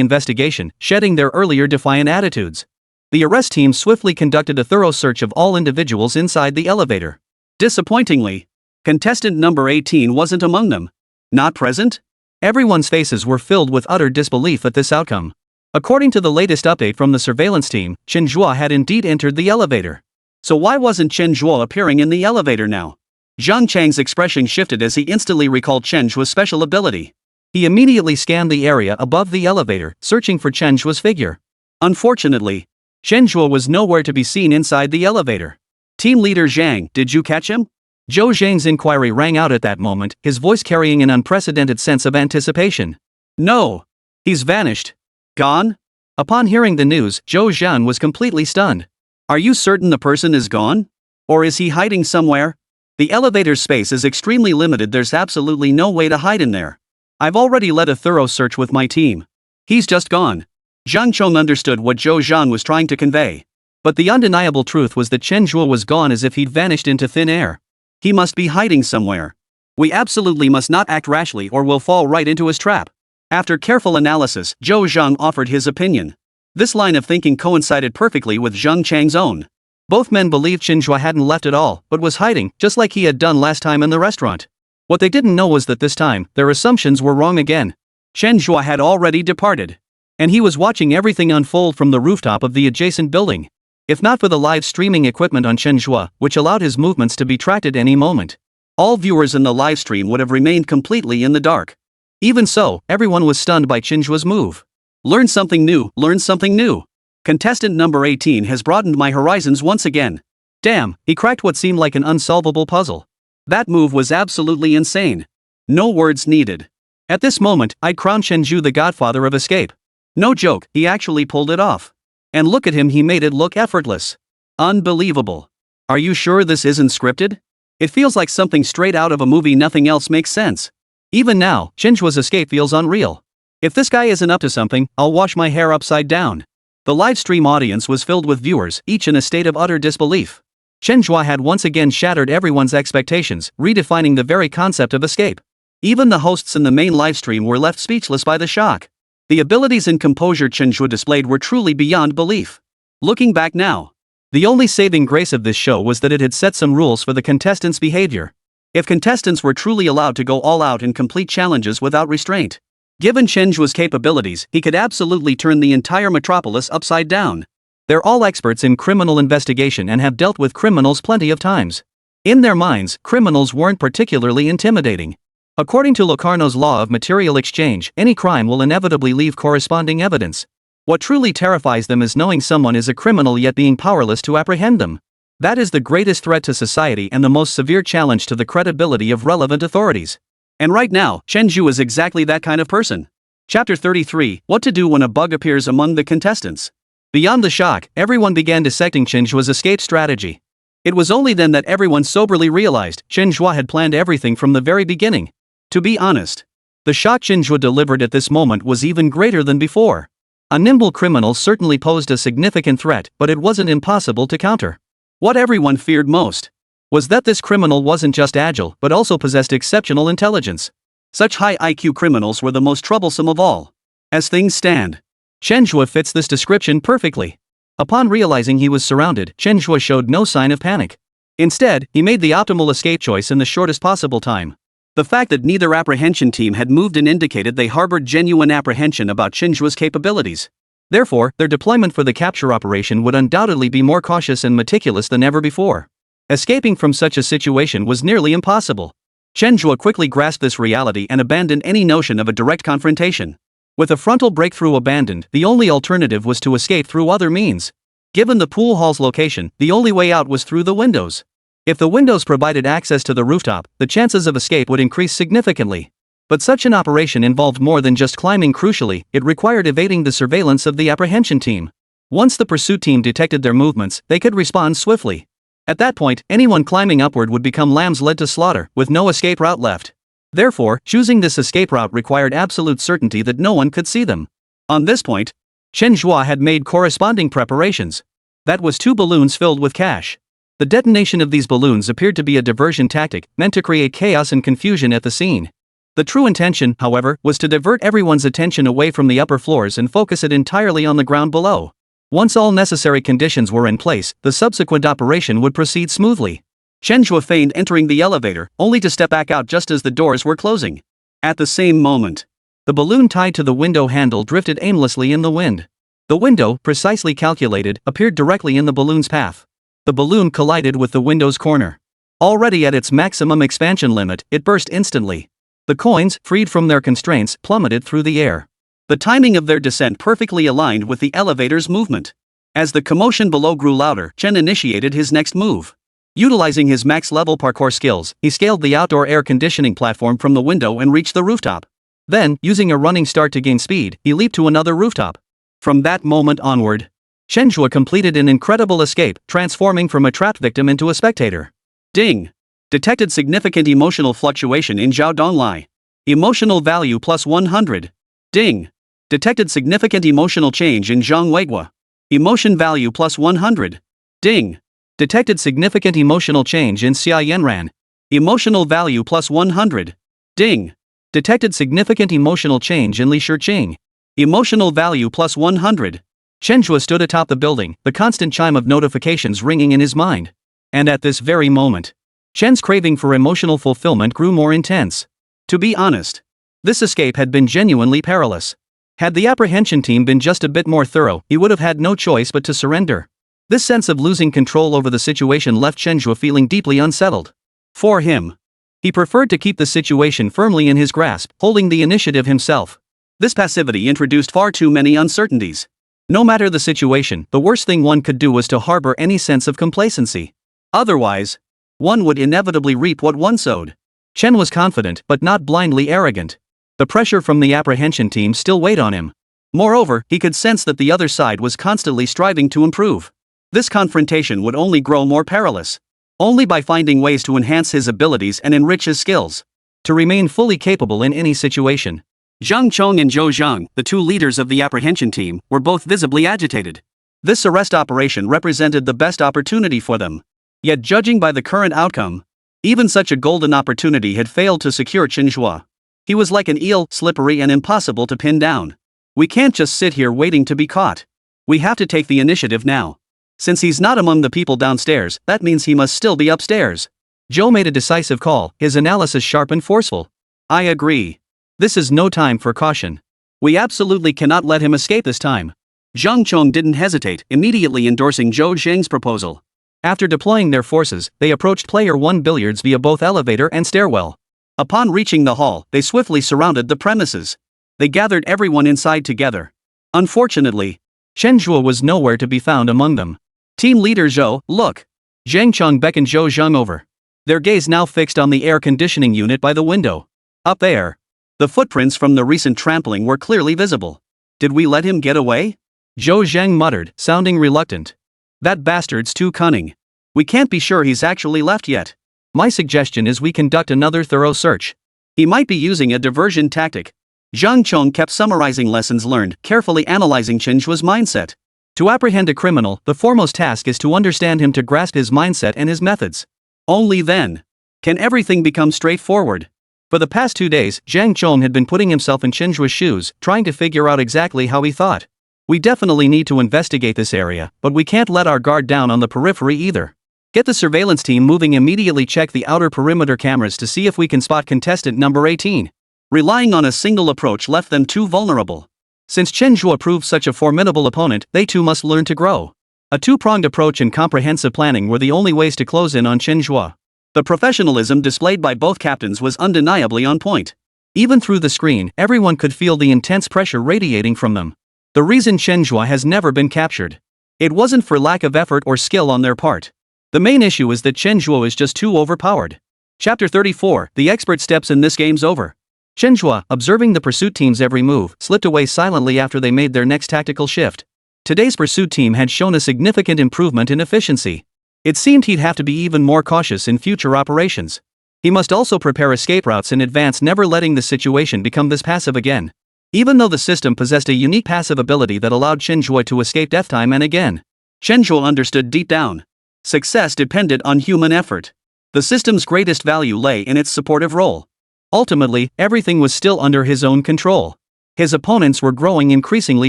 investigation, shedding their earlier defiant attitudes. The arrest team swiftly conducted a thorough search of all individuals inside the elevator. Disappointingly, contestant number 18 wasn't among them. Not present? Everyone's faces were filled with utter disbelief at this outcome. According to the latest update from the surveillance team, Chen Zhe had indeed entered the elevator. So why wasn't Chen Zhe appearing in the elevator now? Zhang Chang's expression shifted as he instantly recalled Chen Zhe's special ability. He immediately scanned the area above the elevator, searching for Chen Zhe's figure. Unfortunately, Chen Zhe was nowhere to be seen inside the elevator. Team leader Zhang, did you catch him? Zhou Zhang's inquiry rang out at that moment, his voice carrying an unprecedented sense of anticipation. No. He's vanished. Gone? Upon hearing the news, Zhou Zhan was completely stunned. Are you certain the person is gone? Or is he hiding somewhere? The elevator's space is extremely limited. There's absolutely no way to hide in there. I've already led a thorough search with my team. He's just gone. Zhang Chong understood what Zhou Zhan was trying to convey. But the undeniable truth was that Chen Zhe was gone as if he'd vanished into thin air. He must be hiding somewhere. We absolutely must not act rashly or we'll fall right into his trap. After careful analysis, Zhou Zhang offered his opinion. This line of thinking coincided perfectly with Zhang Chang's own. Both men believed Chen Zhe hadn't left at all, but was hiding, just like he had done last time in the restaurant. What they didn't know was that this time, their assumptions were wrong again. Chen Zhe had already departed. And he was watching everything unfold from the rooftop of the adjacent building. If not for the live streaming equipment on Chen Zhe, which allowed his movements to be tracked at any moment, all viewers in the live stream would have remained completely in the dark. Even so, everyone was stunned by Chen Zhe's move. Learn something new, learn something new. Contestant number 18 has broadened my horizons once again. Damn, he cracked what seemed like an unsolvable puzzle. That move was absolutely insane. No words needed. At this moment, I'd crown Chen Zhe the godfather of escape. No joke, he actually pulled it off. And look at him, he made it look effortless. Unbelievable. Are you sure this isn't scripted? It feels like something straight out of a movie. Nothing else makes sense. Even now, Chen Zhe's escape feels unreal. If this guy isn't up to something, I'll wash my hair upside down. The live stream audience was filled with viewers, each in a state of utter disbelief. Chen Zhe had once again shattered everyone's expectations, redefining the very concept of escape. Even the hosts in the main livestream were left speechless by the shock. The abilities and composure Chen Zhe displayed were truly beyond belief. Looking back now, the only saving grace of this show was that it had set some rules for the contestants' behavior. If contestants were truly allowed to go all out and complete challenges without restraint, given Chen Zhe's capabilities, he could absolutely turn the entire metropolis upside down. They're all experts in criminal investigation and have dealt with criminals plenty of times. In their minds, criminals weren't particularly intimidating. According to Locarno's law of material exchange, any crime will inevitably leave corresponding evidence. What truly terrifies them is knowing someone is a criminal yet being powerless to apprehend them. That is the greatest threat to society and the most severe challenge to the credibility of relevant authorities. And right now, Chen Zhe is exactly that kind of person. Chapter 33, What to do when a bug appears among the contestants. Beyond the shock, everyone began dissecting Chen Zhe's escape strategy. It was only then that everyone soberly realized Chen Zhe had planned everything from the very beginning. To be honest, the shock Chen Zhe delivered at this moment was even greater than before. A nimble criminal certainly posed a significant threat, but it wasn't impossible to counter. What everyone feared most was that this criminal wasn't just agile but also possessed exceptional intelligence. Such high IQ criminals were the most troublesome of all. As things stand, Chen Zhe fits this description perfectly. Upon realizing he was surrounded, Chen Zhe showed no sign of panic. Instead, he made the optimal escape choice in the shortest possible time. The fact that neither apprehension team had moved in indicated they harbored genuine apprehension about Chen Zhe's capabilities. Therefore, their deployment for the capture operation would undoubtedly be more cautious and meticulous than ever before. Escaping from such a situation was nearly impossible. Chen Zhe quickly grasped this reality and abandoned any notion of a direct confrontation. With a frontal breakthrough abandoned, the only alternative was to escape through other means. Given the pool hall's location, the only way out was through the windows. If the windows provided access to the rooftop, the chances of escape would increase significantly. But such an operation involved more than just climbing. Crucially, it required evading the surveillance of the apprehension team. Once the pursuit team detected their movements, they could respond swiftly. At that point, anyone climbing upward would become lambs led to slaughter, with no escape route left. Therefore, choosing this escape route required absolute certainty that no one could see them. On this point, Chen Zhe had made corresponding preparations. That was 2 balloons filled with cash. The detonation of these balloons appeared to be a diversion tactic, meant to create chaos and confusion at the scene. The true intention, however, was to divert everyone's attention away from the upper floors and focus it entirely on the ground below. Once all necessary conditions were in place, the subsequent operation would proceed smoothly. Chen Zhe feigned entering the elevator, only to step back out just as the doors were closing. At the same moment, the balloon tied to the window handle drifted aimlessly in the wind. The window, precisely calculated, appeared directly in the balloon's path. The balloon collided with the window's corner. Already at its maximum expansion limit, it burst instantly. The coins, freed from their constraints, plummeted through the air. The timing of their descent perfectly aligned with the elevator's movement. As the commotion below grew louder, Chen initiated his next move. Utilizing his max-level parkour skills, he scaled the outdoor air conditioning platform from the window and reached the rooftop. Then, using a running start to gain speed, he leaped to another rooftop. From that moment onward, Chen Zhe completed an incredible escape, transforming from a trapped victim into a spectator. Ding! Detected significant emotional fluctuation in Zhao Donglai. Emotional value plus 100. Ding! Detected significant emotional change in Zhang Weigua. Emotion value plus 100. Ding! Detected significant emotional change in Xia Yanran. Emotional value plus 100. Ding! Detected significant emotional change in Li Shiqing. Emotional value plus 100. Chen Zhe stood atop the building, the constant chime of notifications ringing in his mind. And at this very moment, Chen's craving for emotional fulfillment grew more intense. To be honest, this escape had been genuinely perilous. Had the apprehension team been just a bit more thorough, he would have had no choice but to surrender. This sense of losing control over the situation left Chen Zhe feeling deeply unsettled. For him, he preferred to keep the situation firmly in his grasp, holding the initiative himself. This passivity introduced far too many uncertainties. No matter the situation, the worst thing one could do was to harbor any sense of complacency. Otherwise, one would inevitably reap what one sowed. Chen was confident, but not blindly arrogant. The pressure from the apprehension team still weighed on him. Moreover, he could sense that the other side was constantly striving to improve. This confrontation would only grow more perilous. Only by finding ways to enhance his abilities and enrich his skills. To remain fully capable in any situation. Zhang Chong and Zhou Zhang, the 2 leaders of the apprehension team, were both visibly agitated. This arrest operation represented the best opportunity for them. Yet judging by the current outcome, even such a golden opportunity had failed to secure Chen Zhe. He was like an eel, slippery and impossible to pin down. We can't just sit here waiting to be caught. We have to take the initiative now. Since he's not among the people downstairs, that means he must still be upstairs. Zhou made a decisive call, his analysis sharp and forceful. I agree. This is no time for caution. We absolutely cannot let him escape this time. Zhang Chong didn't hesitate, immediately endorsing Zhou Zheng's proposal. After deploying their forces, they approached Player 1 billiards via both elevator and stairwell. Upon reaching the hall, they swiftly surrounded the premises. They gathered everyone inside together. Unfortunately, Chen Zhe was nowhere to be found among them. Team leader Zhou, look. Zhang Chong beckoned Zhou Zhang over. Their gaze now fixed on the air conditioning unit by the window. Up there. The footprints from the recent trampling were clearly visible. Did we let him get away? Zhou Zhang muttered, sounding reluctant. That bastard's too cunning. We can't be sure he's actually left yet. My suggestion is we conduct another thorough search. He might be using a diversion tactic. Zhang Chong kept summarizing lessons learned, carefully analyzing Chen Zhe's mindset. To apprehend a criminal, the foremost task is to understand him, to grasp his mindset and his methods. Only then can everything become straightforward. For the past 2 days, Zhang Chong had been putting himself in Chen Zhe's shoes, trying to figure out exactly how he thought. We definitely need to investigate this area, but we can't let our guard down on the periphery either. Get the surveillance team moving immediately. Check the outer perimeter cameras to see if we can spot contestant number 18. Relying on a single approach left them too vulnerable. Since Chen Zhe proved such a formidable opponent, they too must learn to grow. A 2-pronged approach and comprehensive planning were the only ways to close in on Chen Zhe. The professionalism displayed by both captains was undeniably on point. Even through the screen, everyone could feel the intense pressure radiating from them. The reason Chen Zhe has never been captured. It wasn't for lack of effort or skill on their part. The main issue is that Chen Zhe is just too overpowered. Chapter 34, the expert steps in this game's over. Chen Zhe, observing the pursuit team's every move, slipped away silently after they made their next tactical shift. Today's pursuit team had shown a significant improvement in efficiency. It seemed he'd have to be even more cautious in future operations. He must also prepare escape routes in advance, never letting the situation become this passive again. Even though the system possessed a unique passive ability that allowed Chen Zhe to escape death time and again, Chen Zhe understood deep down. Success depended on human effort. The system's greatest value lay in its supportive role. Ultimately, everything was still under his own control. His opponents were growing increasingly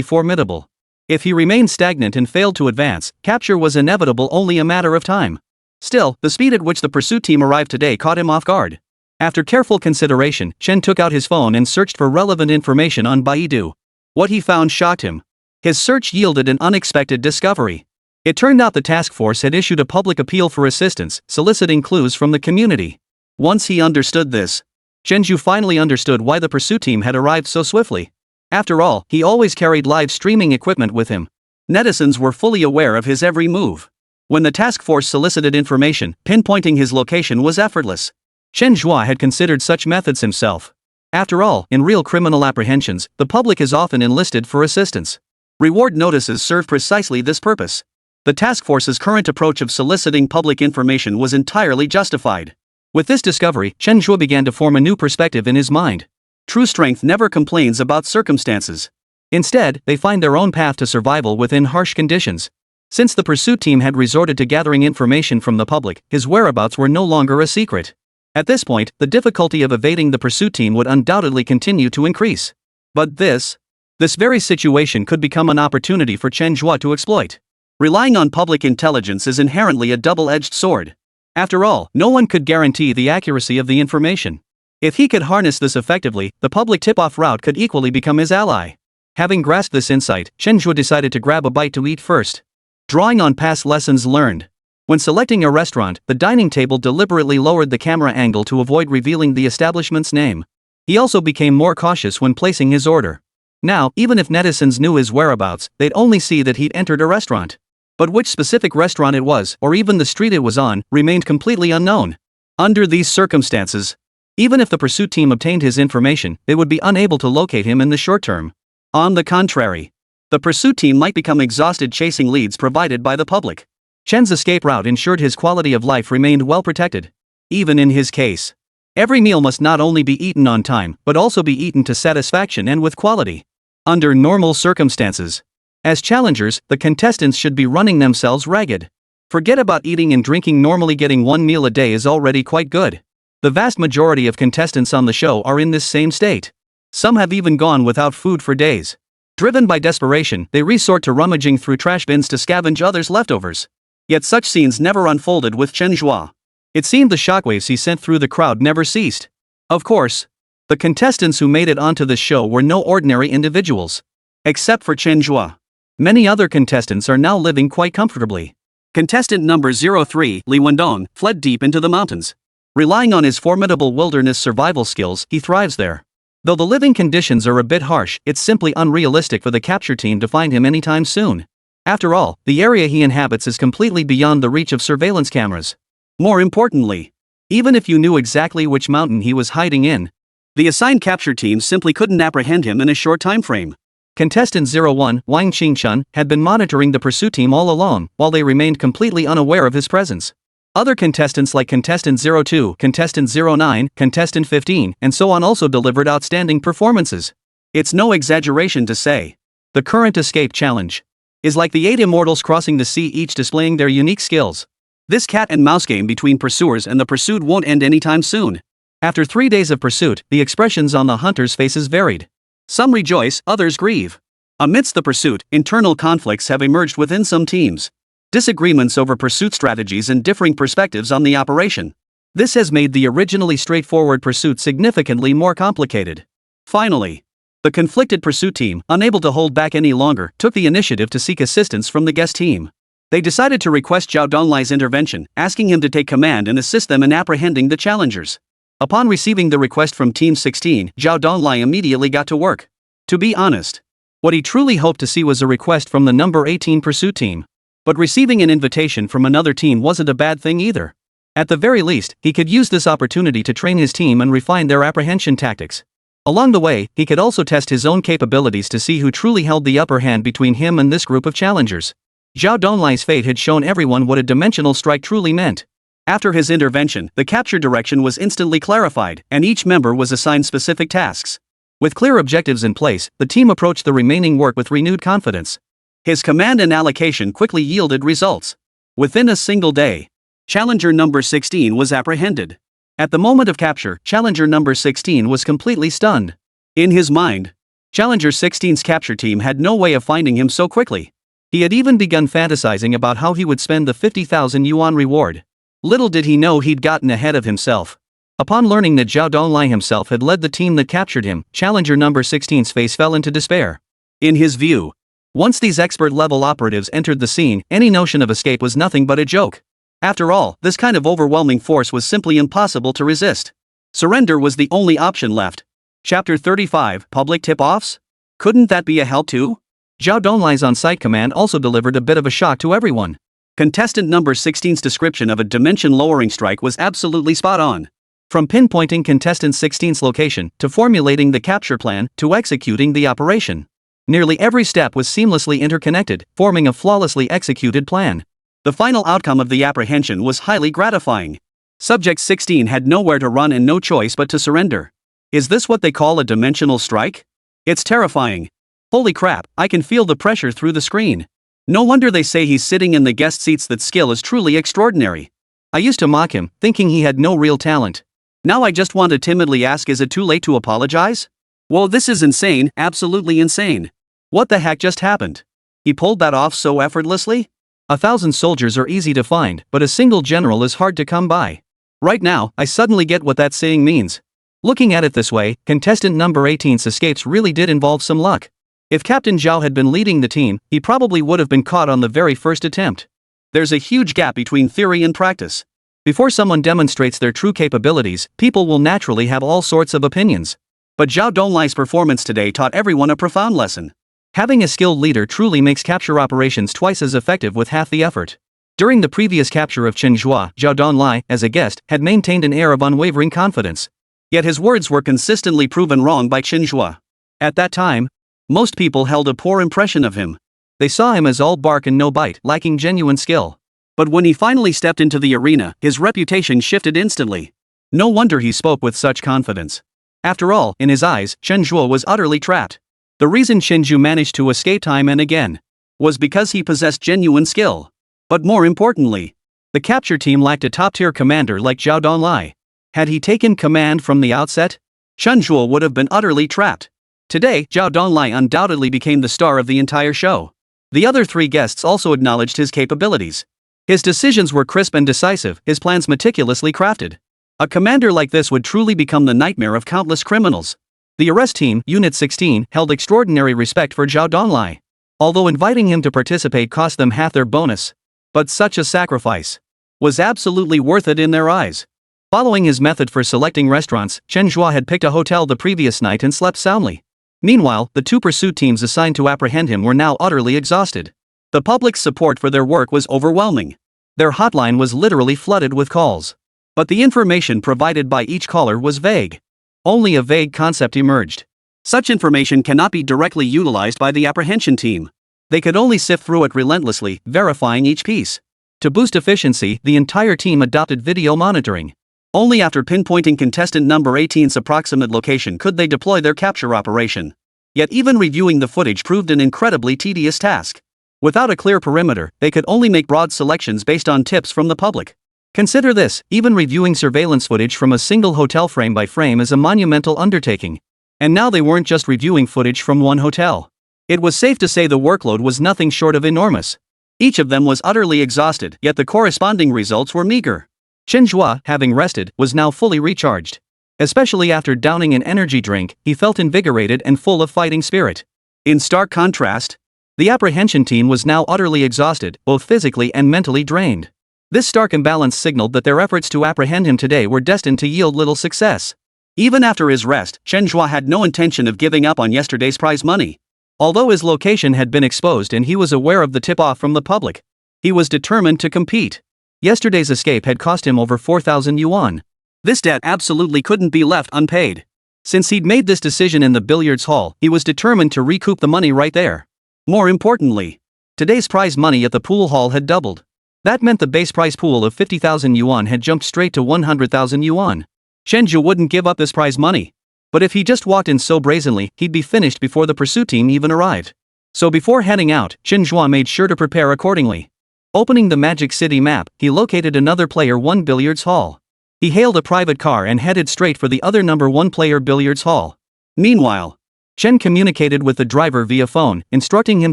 formidable. If he remained stagnant and failed to advance, capture was inevitable, only a matter of time. Still, the speed at which the pursuit team arrived today caught him off guard. After careful consideration, Chen took out his phone and searched for relevant information on Baidu. What he found shocked him. His search yielded an unexpected discovery. It turned out the task force had issued a public appeal for assistance, soliciting clues from the community. Once he understood this, Chen Zhe finally understood why the pursuit team had arrived so swiftly. After all, he always carried live streaming equipment with him. Netizens were fully aware of his every move. When the task force solicited information, pinpointing his location was effortless. Chen Zhe had considered such methods himself. After all, in real criminal apprehensions, the public is often enlisted for assistance. Reward notices serve precisely this purpose. The task force's current approach of soliciting public information was entirely justified. With this discovery, Chen Zhe began to form a new perspective in his mind. True strength never complains about circumstances. Instead, they find their own path to survival within harsh conditions. Since the pursuit team had resorted to gathering information from the public, his whereabouts were no longer a secret. At this point, the difficulty of evading the pursuit team would undoubtedly continue to increase. But this very situation could become an opportunity for Chen Zhe to exploit. Relying on public intelligence is inherently a double-edged sword. After all, no one could guarantee the accuracy of the information. If he could harness this effectively, the public tip-off route could equally become his ally. Having grasped this insight, Chen Zhe decided to grab a bite to eat first. Drawing on past lessons learned. When selecting a restaurant, the dining table deliberately lowered the camera angle to avoid revealing the establishment's name. He also became more cautious when placing his order. Now, even if netizens knew his whereabouts, they'd only see that he'd entered a restaurant. But which specific restaurant it was, or even the street it was on, remained completely unknown. Under these circumstances, even if the pursuit team obtained his information, they would be unable to locate him in the short term. On the contrary, the pursuit team might become exhausted chasing leads provided by the public. Chen's escape route ensured his quality of life remained well protected. Even in his case, every meal must not only be eaten on time, but also be eaten to satisfaction and with quality. Under normal circumstances, as challengers, the contestants should be running themselves ragged. Forget about eating and drinking. Normally getting one meal a day is already quite good. The vast majority of contestants on the show are in this same state. Some have even gone without food for days. Driven by desperation, they resort to rummaging through trash bins to scavenge others' leftovers. Yet such scenes never unfolded with Chen Zhe. It seemed the shockwaves he sent through the crowd never ceased. Of course, the contestants who made it onto this show were no ordinary individuals. Except for Chen Zhe. Many other contestants are now living quite comfortably. Contestant number 03, Li Wendong, fled deep into the mountains. Relying on his formidable wilderness survival skills, he thrives there. Though the living conditions are a bit harsh, it's simply unrealistic for the capture team to find him anytime soon. After all, the area he inhabits is completely beyond the reach of surveillance cameras. More importantly, even if you knew exactly which mountain he was hiding in, the assigned capture team simply couldn't apprehend him in a short time frame. Contestant 01, Wang Qingchun, had been monitoring the pursuit team all along, while they remained completely unaware of his presence. Other contestants like Contestant 02, Contestant 09, Contestant 15, and so on also delivered outstanding performances. It's no exaggeration to say, the current escape challenge is like the 8 immortals crossing the sea, each displaying their unique skills. This cat and mouse game between pursuers and the pursued won't end anytime soon. After 3 days of pursuit, the expressions on the hunters' faces varied. Some rejoice, others grieve. Amidst the pursuit, internal conflicts have emerged within some teams. Disagreements over pursuit strategies and differing perspectives on the operation. This has made the originally straightforward pursuit significantly more complicated. Finally, the conflicted pursuit team, unable to hold back any longer, took the initiative to seek assistance from the guest team. They decided to request Zhao Donglai's intervention, asking him to take command and assist them in apprehending the challengers. Upon receiving the request from Team 16, Zhao Donglai immediately got to work. To be honest, what he truly hoped to see was a request from the number 18 pursuit team. But receiving an invitation from another team wasn't a bad thing either. At the very least, he could use this opportunity to train his team and refine their apprehension tactics. Along the way, he could also test his own capabilities to see who truly held the upper hand between him and this group of challengers. Zhao Donlai's fate had shown everyone what a dimensional strike truly meant. After his intervention, the capture direction was instantly clarified, and each member was assigned specific tasks. With clear objectives in place, the team approached the remaining work with renewed confidence. His command and allocation quickly yielded results. Within a single day, Challenger number 16 was apprehended. At the moment of capture, Challenger number 16 was completely stunned. In his mind, Challenger 16's capture team had no way of finding him so quickly. He had even begun fantasizing about how he would spend the 50,000 yuan reward. Little did he know he'd gotten ahead of himself. Upon learning that Zhao Donlai himself had led the team that captured him, Challenger number 16's face fell into despair. In his view, once these expert-level operatives entered the scene, any notion of escape was nothing but a joke. After all, this kind of overwhelming force was simply impossible to resist. Surrender was the only option left. Chapter 35, Public Tip-Offs? Couldn't that be a help too? Zhao Donlai's on-site command also delivered a bit of a shock to everyone. Contestant number 16's description of a dimension-lowering strike was absolutely spot on. From pinpointing contestant 16's location, to formulating the capture plan, to executing the operation. Nearly every step was seamlessly interconnected, forming a flawlessly executed plan. The final outcome of the apprehension was highly gratifying. Subject 16 had nowhere to run and no choice but to surrender. Is this what they call a dimensional strike? It's terrifying. Holy crap, I can feel the pressure through the screen. No wonder they say he's sitting in the guest seats. That skill is truly extraordinary. I used to mock him, thinking he had no real talent. Now I just want to timidly ask, is it too late to apologize? Whoa, this is insane, absolutely insane. What the heck just happened? He pulled that off so effortlessly? 1,000 soldiers are easy to find, but a single general is hard to come by. Right now, I suddenly get what that saying means. Looking at it this way, contestant number 18's escapes really did involve some luck. If Captain Zhao had been leading the team, he probably would have been caught on the very first attempt. There's a huge gap between theory and practice. Before someone demonstrates their true capabilities, people will naturally have all sorts of opinions. But Zhao Donlai's performance today taught everyone a profound lesson. Having a skilled leader truly makes capture operations twice as effective with half the effort. During the previous capture of Chen Zhe, Zhao Donlai, as a guest, had maintained an air of unwavering confidence. Yet his words were consistently proven wrong by Chen Zhe. At that time, most people held a poor impression of him. They saw him as all bark and no bite, lacking genuine skill. But when he finally stepped into the arena, his reputation shifted instantly. No wonder he spoke with such confidence. After all, in his eyes, Chen Zhe was utterly trapped. The reason Chen Zhe managed to escape time and again was because he possessed genuine skill. But more importantly, the capture team lacked a top-tier commander like Zhao Donlai. Had he taken command from the outset, Chen Zhe would have been utterly trapped. Today, Zhao Donlai undoubtedly became the star of the entire show. The other three guests also acknowledged his capabilities. His decisions were crisp and decisive, his plans meticulously crafted. A commander like this would truly become the nightmare of countless criminals. The arrest team, Unit 16, held extraordinary respect for Zhao Donlai. Although inviting him to participate cost them half their bonus. But such a sacrifice was absolutely worth it in their eyes. Following his method for selecting restaurants, Chen Zhe had picked a hotel the previous night and slept soundly. Meanwhile, the two pursuit teams assigned to apprehend him were now utterly exhausted. The public's support for their work was overwhelming. Their hotline was literally flooded with calls. But the information provided by each caller was vague. Only a vague concept emerged. Such information cannot be directly utilized by the apprehension team. They could only sift through it relentlessly, verifying each piece. To boost efficiency, the entire team adopted video monitoring. Only after pinpointing contestant number 18's approximate location could they deploy their capture operation. Yet even reviewing the footage proved an incredibly tedious task. Without a clear perimeter, they could only make broad selections based on tips from the public. Consider this, even reviewing surveillance footage from a single hotel frame by frame is a monumental undertaking. And now they weren't just reviewing footage from one hotel. It was safe to say the workload was nothing short of enormous. Each of them was utterly exhausted, yet the corresponding results were meager. Chen Zhe, having rested, was now fully recharged. Especially after downing an energy drink, he felt invigorated and full of fighting spirit. In stark contrast, the apprehension team was now utterly exhausted, both physically and mentally drained. This stark imbalance signaled that their efforts to apprehend him today were destined to yield little success. Even after his rest, Chen Zhe had no intention of giving up on yesterday's prize money. Although his location had been exposed and he was aware of the tip-off from the public, He was determined to compete. Yesterday's escape had cost him over 4,000 yuan. This debt absolutely couldn't be left unpaid. Since he'd made this decision in the billiards hall, he was determined to recoup the money right there. More importantly, today's prize money at the pool hall had doubled. That meant the base prize pool of 50,000 yuan had jumped straight to 100,000 yuan. Chen Zhe wouldn't give up this prize money. But if he just walked in so brazenly, he'd be finished before the pursuit team even arrived. So before heading out, Chen Zhe made sure to prepare accordingly. Opening the Magic City map, he located another player 1 billiards hall. He hailed a private car and headed straight for the other number 1 player billiards hall. Meanwhile, Chen communicated with the driver via phone, instructing him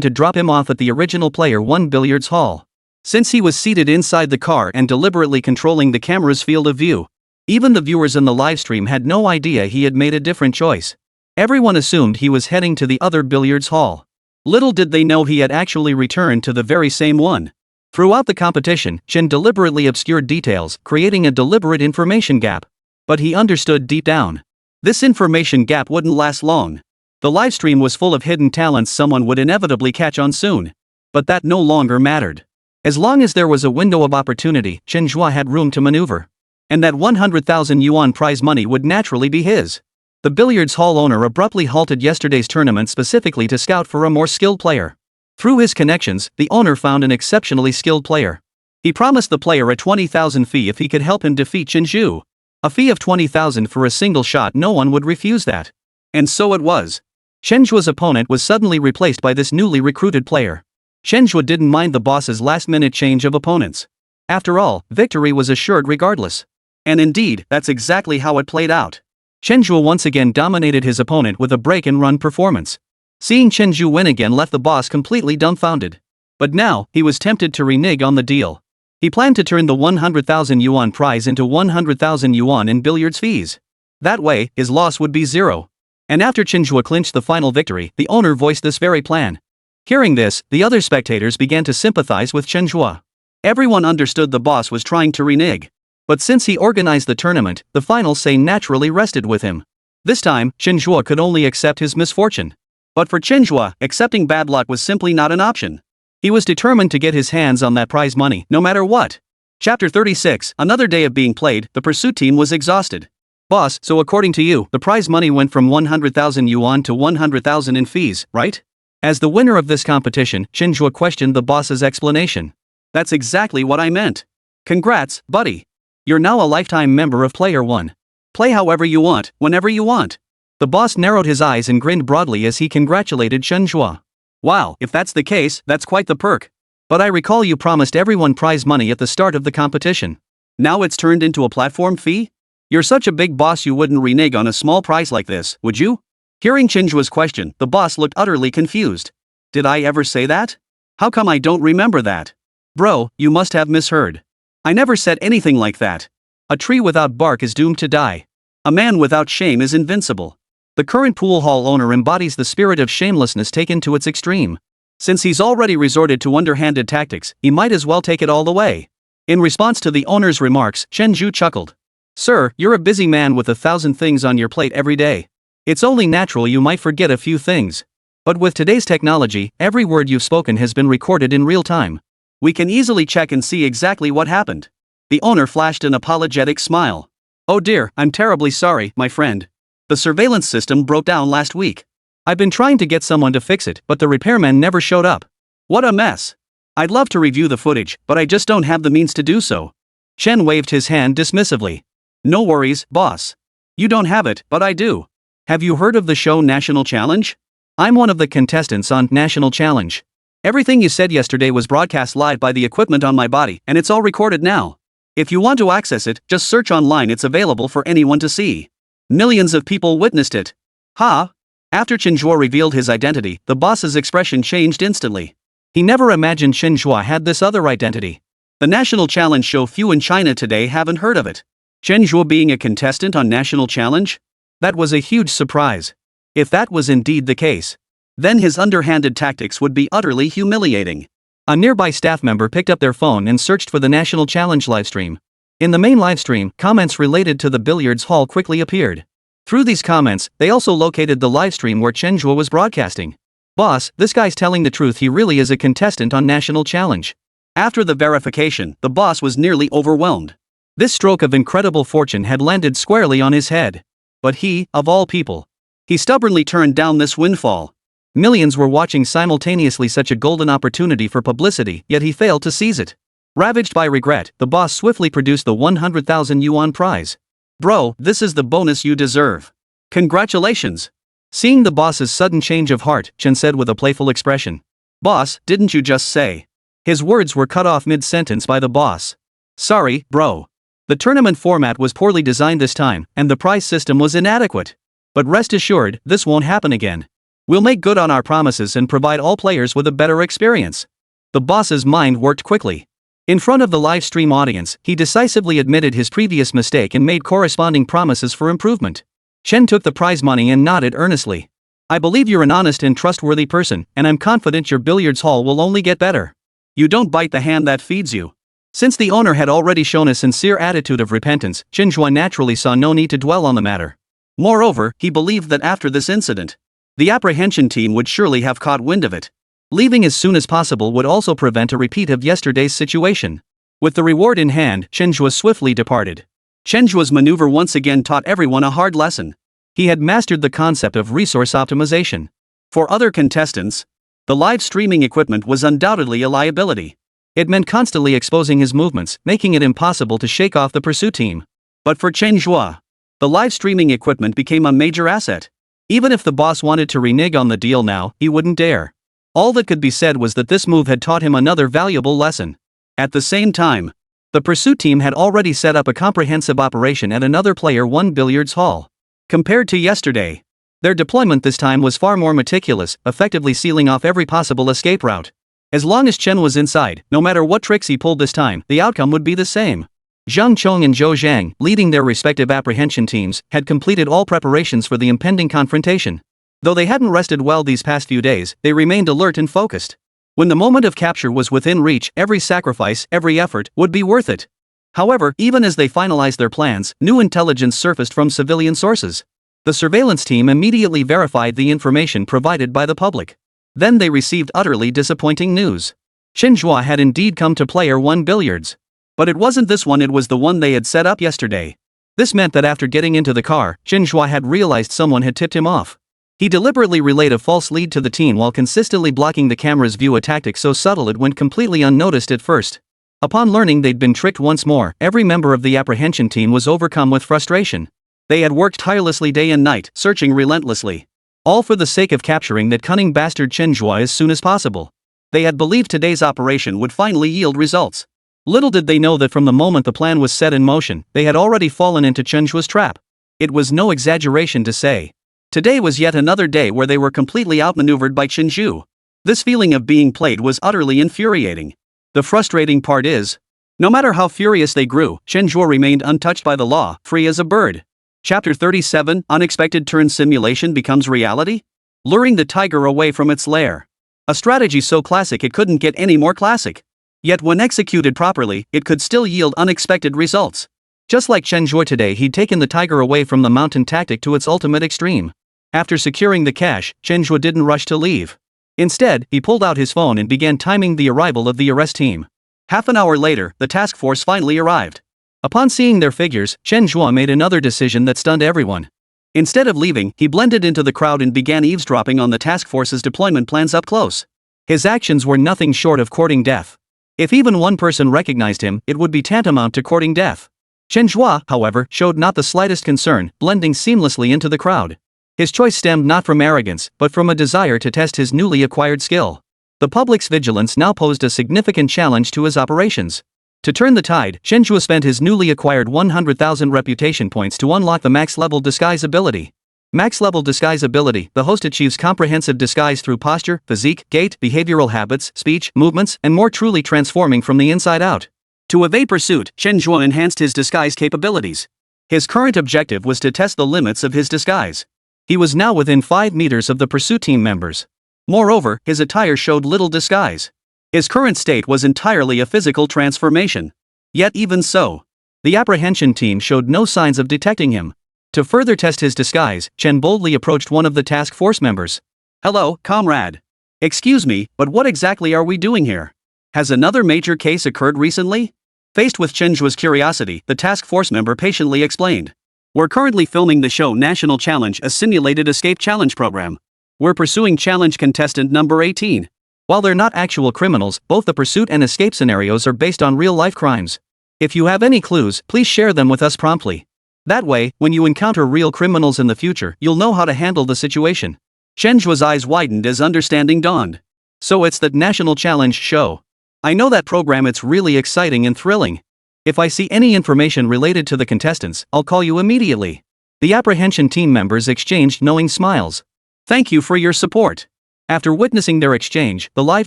to drop him off at the original player 1 billiards hall. Since he was seated inside the car and deliberately controlling the camera's field of view, even the viewers in the livestream had no idea he had made a different choice. Everyone assumed he was heading to the other billiards hall. Little did they know he had actually returned to the very same one. Throughout the competition, Chen deliberately obscured details, creating a deliberate information gap. But he understood deep down. This information gap wouldn't last long. The livestream was full of hidden talents someone would inevitably catch on soon. But that no longer mattered. As long as there was a window of opportunity, Chen Zhe had room to maneuver. And that 100,000 yuan prize money would naturally be his. The billiards hall owner abruptly halted yesterday's tournament specifically to scout for a more skilled player. Through his connections, the owner found an exceptionally skilled player. He promised the player a 20,000 fee if he could help him defeat Chen Zhe. A fee of 20,000 for a single shot, no one would refuse that. And so it was. Chen Zhe's opponent was suddenly replaced by this newly recruited player. Chen Zhe didn't mind the boss's last-minute change of opponents. After all, victory was assured regardless. And indeed, that's exactly how it played out. Chen Zhe once again dominated his opponent with a break-and-run performance. Seeing Chen Zhe win again left the boss completely dumbfounded. But now, he was tempted to renege on the deal. He planned to turn the 100,000 yuan prize into 100,000 yuan in billiards fees. That way, his loss would be zero. And after Chen Zhe clinched the final victory, the owner voiced this very plan. Hearing this, the other spectators began to sympathize with Chen Zhe. Everyone understood the boss was trying to renege. But since he organized the tournament, the final say naturally rested with him. This time, Chen Zhe could only accept his misfortune. But for Chen Zhe, accepting bad luck was simply not an option. He was determined to get his hands on that prize money, no matter what. Chapter 36, another day of being played, the pursuit team was exhausted. Boss, so according to you, the prize money went from 100,000 yuan to 100,000 in fees, right? As the winner of this competition, Chen Zhe questioned the boss's explanation. That's exactly what I meant. Congrats, buddy. You're now a lifetime member of Player 1. Play however you want, whenever you want. The boss narrowed his eyes and grinned broadly as he congratulated Chen Zhe. Wow, if that's the case, that's quite the perk. But I recall you promised everyone prize money at the start of the competition. Now it's turned into a platform fee? You're such a big boss you wouldn't renege on a small prize like this, would you? Hearing Chen Zhe's question, the boss looked utterly confused. Did I ever say that? How come I don't remember that? Bro, you must have misheard. I never said anything like that. A tree without bark is doomed to die. A man without shame is invincible. The current pool hall owner embodies the spirit of shamelessness taken to its extreme. Since he's already resorted to underhanded tactics, he might as well take it all the way. In response to the owner's remarks, Chen Zhe chuckled. Sir, you're a busy man with 1,000 things on your plate every day. It's only natural you might forget a few things. But with today's technology, every word you've spoken has been recorded in real time. We can easily check and see exactly what happened. The owner flashed an apologetic smile. Oh dear, I'm terribly sorry, my friend. The surveillance system broke down last week. I've been trying to get someone to fix it, but the repairman never showed up. What a mess. I'd love to review the footage, but I just don't have the means to do so. Chen waved his hand dismissively. No worries, boss. You don't have it, but I do. Have you heard of the show National Challenge? I'm one of the contestants on National Challenge. Everything you said yesterday was broadcast live by the equipment on my body, and it's all recorded now. If you want to access it, just search online, it's available for anyone to see. Millions of people witnessed it. Ha! After Chen Zhe revealed his identity, the boss's expression changed instantly. He never imagined Chen Zhe had this other identity. The National Challenge show, few in China today haven't heard of it. Chen Zhe being a contestant on National Challenge? That was a huge surprise. If that was indeed the case, then his underhanded tactics would be utterly humiliating. A nearby staff member picked up their phone and searched for the National Challenge livestream. In the main livestream, comments related to the billiards hall quickly appeared. Through these comments, they also located the livestream where Chen Zhe was broadcasting. Boss, this guy's telling the truth, he really is a contestant on National Challenge. After the verification, the boss was nearly overwhelmed. This stroke of incredible fortune had landed squarely on his head. But he, of all people, he stubbornly turned down this windfall. Millions were watching simultaneously such a golden opportunity for publicity, yet he failed to seize it. Ravaged by regret, the boss swiftly produced the 100,000 yuan prize. Bro, this is the bonus you deserve. Congratulations. Seeing the boss's sudden change of heart, Chen said with a playful expression. Boss, didn't you just say? His words were cut off mid-sentence by the boss. Sorry, bro. The tournament format was poorly designed this time, and the prize system was inadequate. But rest assured, this won't happen again. We'll make good on our promises and provide all players with a better experience. The boss's mind worked quickly. In front of the live stream audience, he decisively admitted his previous mistake and made corresponding promises for improvement. Chen took the prize money and nodded earnestly. I believe you're an honest and trustworthy person, and I'm confident your billiards hall will only get better. You don't bite the hand that feeds you. Since the owner had already shown a sincere attitude of repentance, Chen Zhe naturally saw no need to dwell on the matter. Moreover, he believed that after this incident, the apprehension team would surely have caught wind of it. Leaving as soon as possible would also prevent a repeat of yesterday's situation. With the reward in hand, Chen Zhe swiftly departed. Chen Zhe's maneuver once again taught everyone a hard lesson. He had mastered the concept of resource optimization. For other contestants, the live streaming equipment was undoubtedly a liability. It meant constantly exposing his movements, making it impossible to shake off the pursuit team. But for Chen Zhe, the live streaming equipment became a major asset. Even if the boss wanted to renege on the deal now, he wouldn't dare. All that could be said was that this move had taught him another valuable lesson. At the same time, the pursuit team had already set up a comprehensive operation at another player 1 billiards hall. Compared to yesterday, their deployment this time was far more meticulous, effectively sealing off every possible escape route. As long as Chen was inside, no matter what tricks he pulled this time, the outcome would be the same. Zhang Chong and Zhou Zhang, leading their respective apprehension teams, had completed all preparations for the impending confrontation. Though they hadn't rested well these past few days, they remained alert and focused. When the moment of capture was within reach, every sacrifice, every effort, would be worth it. However, even as they finalized their plans, new intelligence surfaced from civilian sources. The surveillance team immediately verified the information provided by the public. Then they received utterly disappointing news. Chen Zhe had indeed come to player 1 billiards. But it wasn't this one, it was the one they had set up yesterday. This meant that after getting into the car, Chen Zhe had realized someone had tipped him off. He deliberately relayed a false lead to the team while consistently blocking the camera's view, a tactic so subtle it went completely unnoticed at first. Upon learning they'd been tricked once more, every member of the apprehension team was overcome with frustration. They had worked tirelessly day and night, searching relentlessly. All for the sake of capturing that cunning bastard Chen Zhe as soon as possible. They had believed today's operation would finally yield results. Little did they know that from the moment the plan was set in motion, they had already fallen into Chen Zhe's trap. It was no exaggeration to say. Today was yet another day where they were completely outmaneuvered by Chen Zhe. This feeling of being played was utterly infuriating. The frustrating part is, no matter how furious they grew, Chen Zhe remained untouched by the law, free as a bird. Chapter 37, Unexpected Turn Simulation Becomes Reality? Luring the tiger away from its lair. A strategy so classic it couldn't get any more classic. Yet when executed properly, it could still yield unexpected results. Just like Chen Zhe today, he'd taken the tiger away from the mountain tactic to its ultimate extreme. After securing the cash, Chen Zhe didn't rush to leave. Instead, he pulled out his phone and began timing the arrival of the arrest team. Half an hour later, the task force finally arrived. Upon seeing their figures, Chen Zhe made another decision that stunned everyone. Instead of leaving, he blended into the crowd and began eavesdropping on the task force's deployment plans up close. His actions were nothing short of courting death. If even one person recognized him, it would be tantamount to courting death. Chen Zhe, however, showed not the slightest concern, blending seamlessly into the crowd. His choice stemmed not from arrogance, but from a desire to test his newly acquired skill. The public's vigilance now posed a significant challenge to his operations. To turn the tide, Chen Zhe spent his newly acquired 100,000 reputation points to unlock the max-level disguise ability. Max-level disguise ability, the host achieves comprehensive disguise through posture, physique, gait, behavioral habits, speech, movements, and more, truly transforming from the inside out. To evade pursuit, Chen Zhe enhanced his disguise capabilities. His current objective was to test the limits of his disguise. He was now within 5 meters of the pursuit team members. Moreover, his attire showed little disguise. His current state was entirely a physical transformation. Yet even so, the apprehension team showed no signs of detecting him. To further test his disguise, Chen boldly approached one of the task force members. "Hello, comrade. Excuse me, but what exactly are we doing here? Has another major case occurred recently? Faced with Chen Zhe's curiosity, the task force member patiently explained. We're currently filming the show National Challenge, a simulated escape challenge program. We're pursuing challenge contestant number 18. While they're not actual criminals, both the pursuit and escape scenarios are based on real-life crimes. If you have any clues, please share them with us promptly. That way, when you encounter real criminals in the future, you'll know how to handle the situation. Chen Zhe's eyes widened as understanding dawned. So it's that National Challenge show. I know that program, it's really exciting and thrilling. If I see any information related to the contestants, I'll call you immediately. The apprehension team members exchanged knowing smiles. Thank you for your support. After witnessing their exchange, the live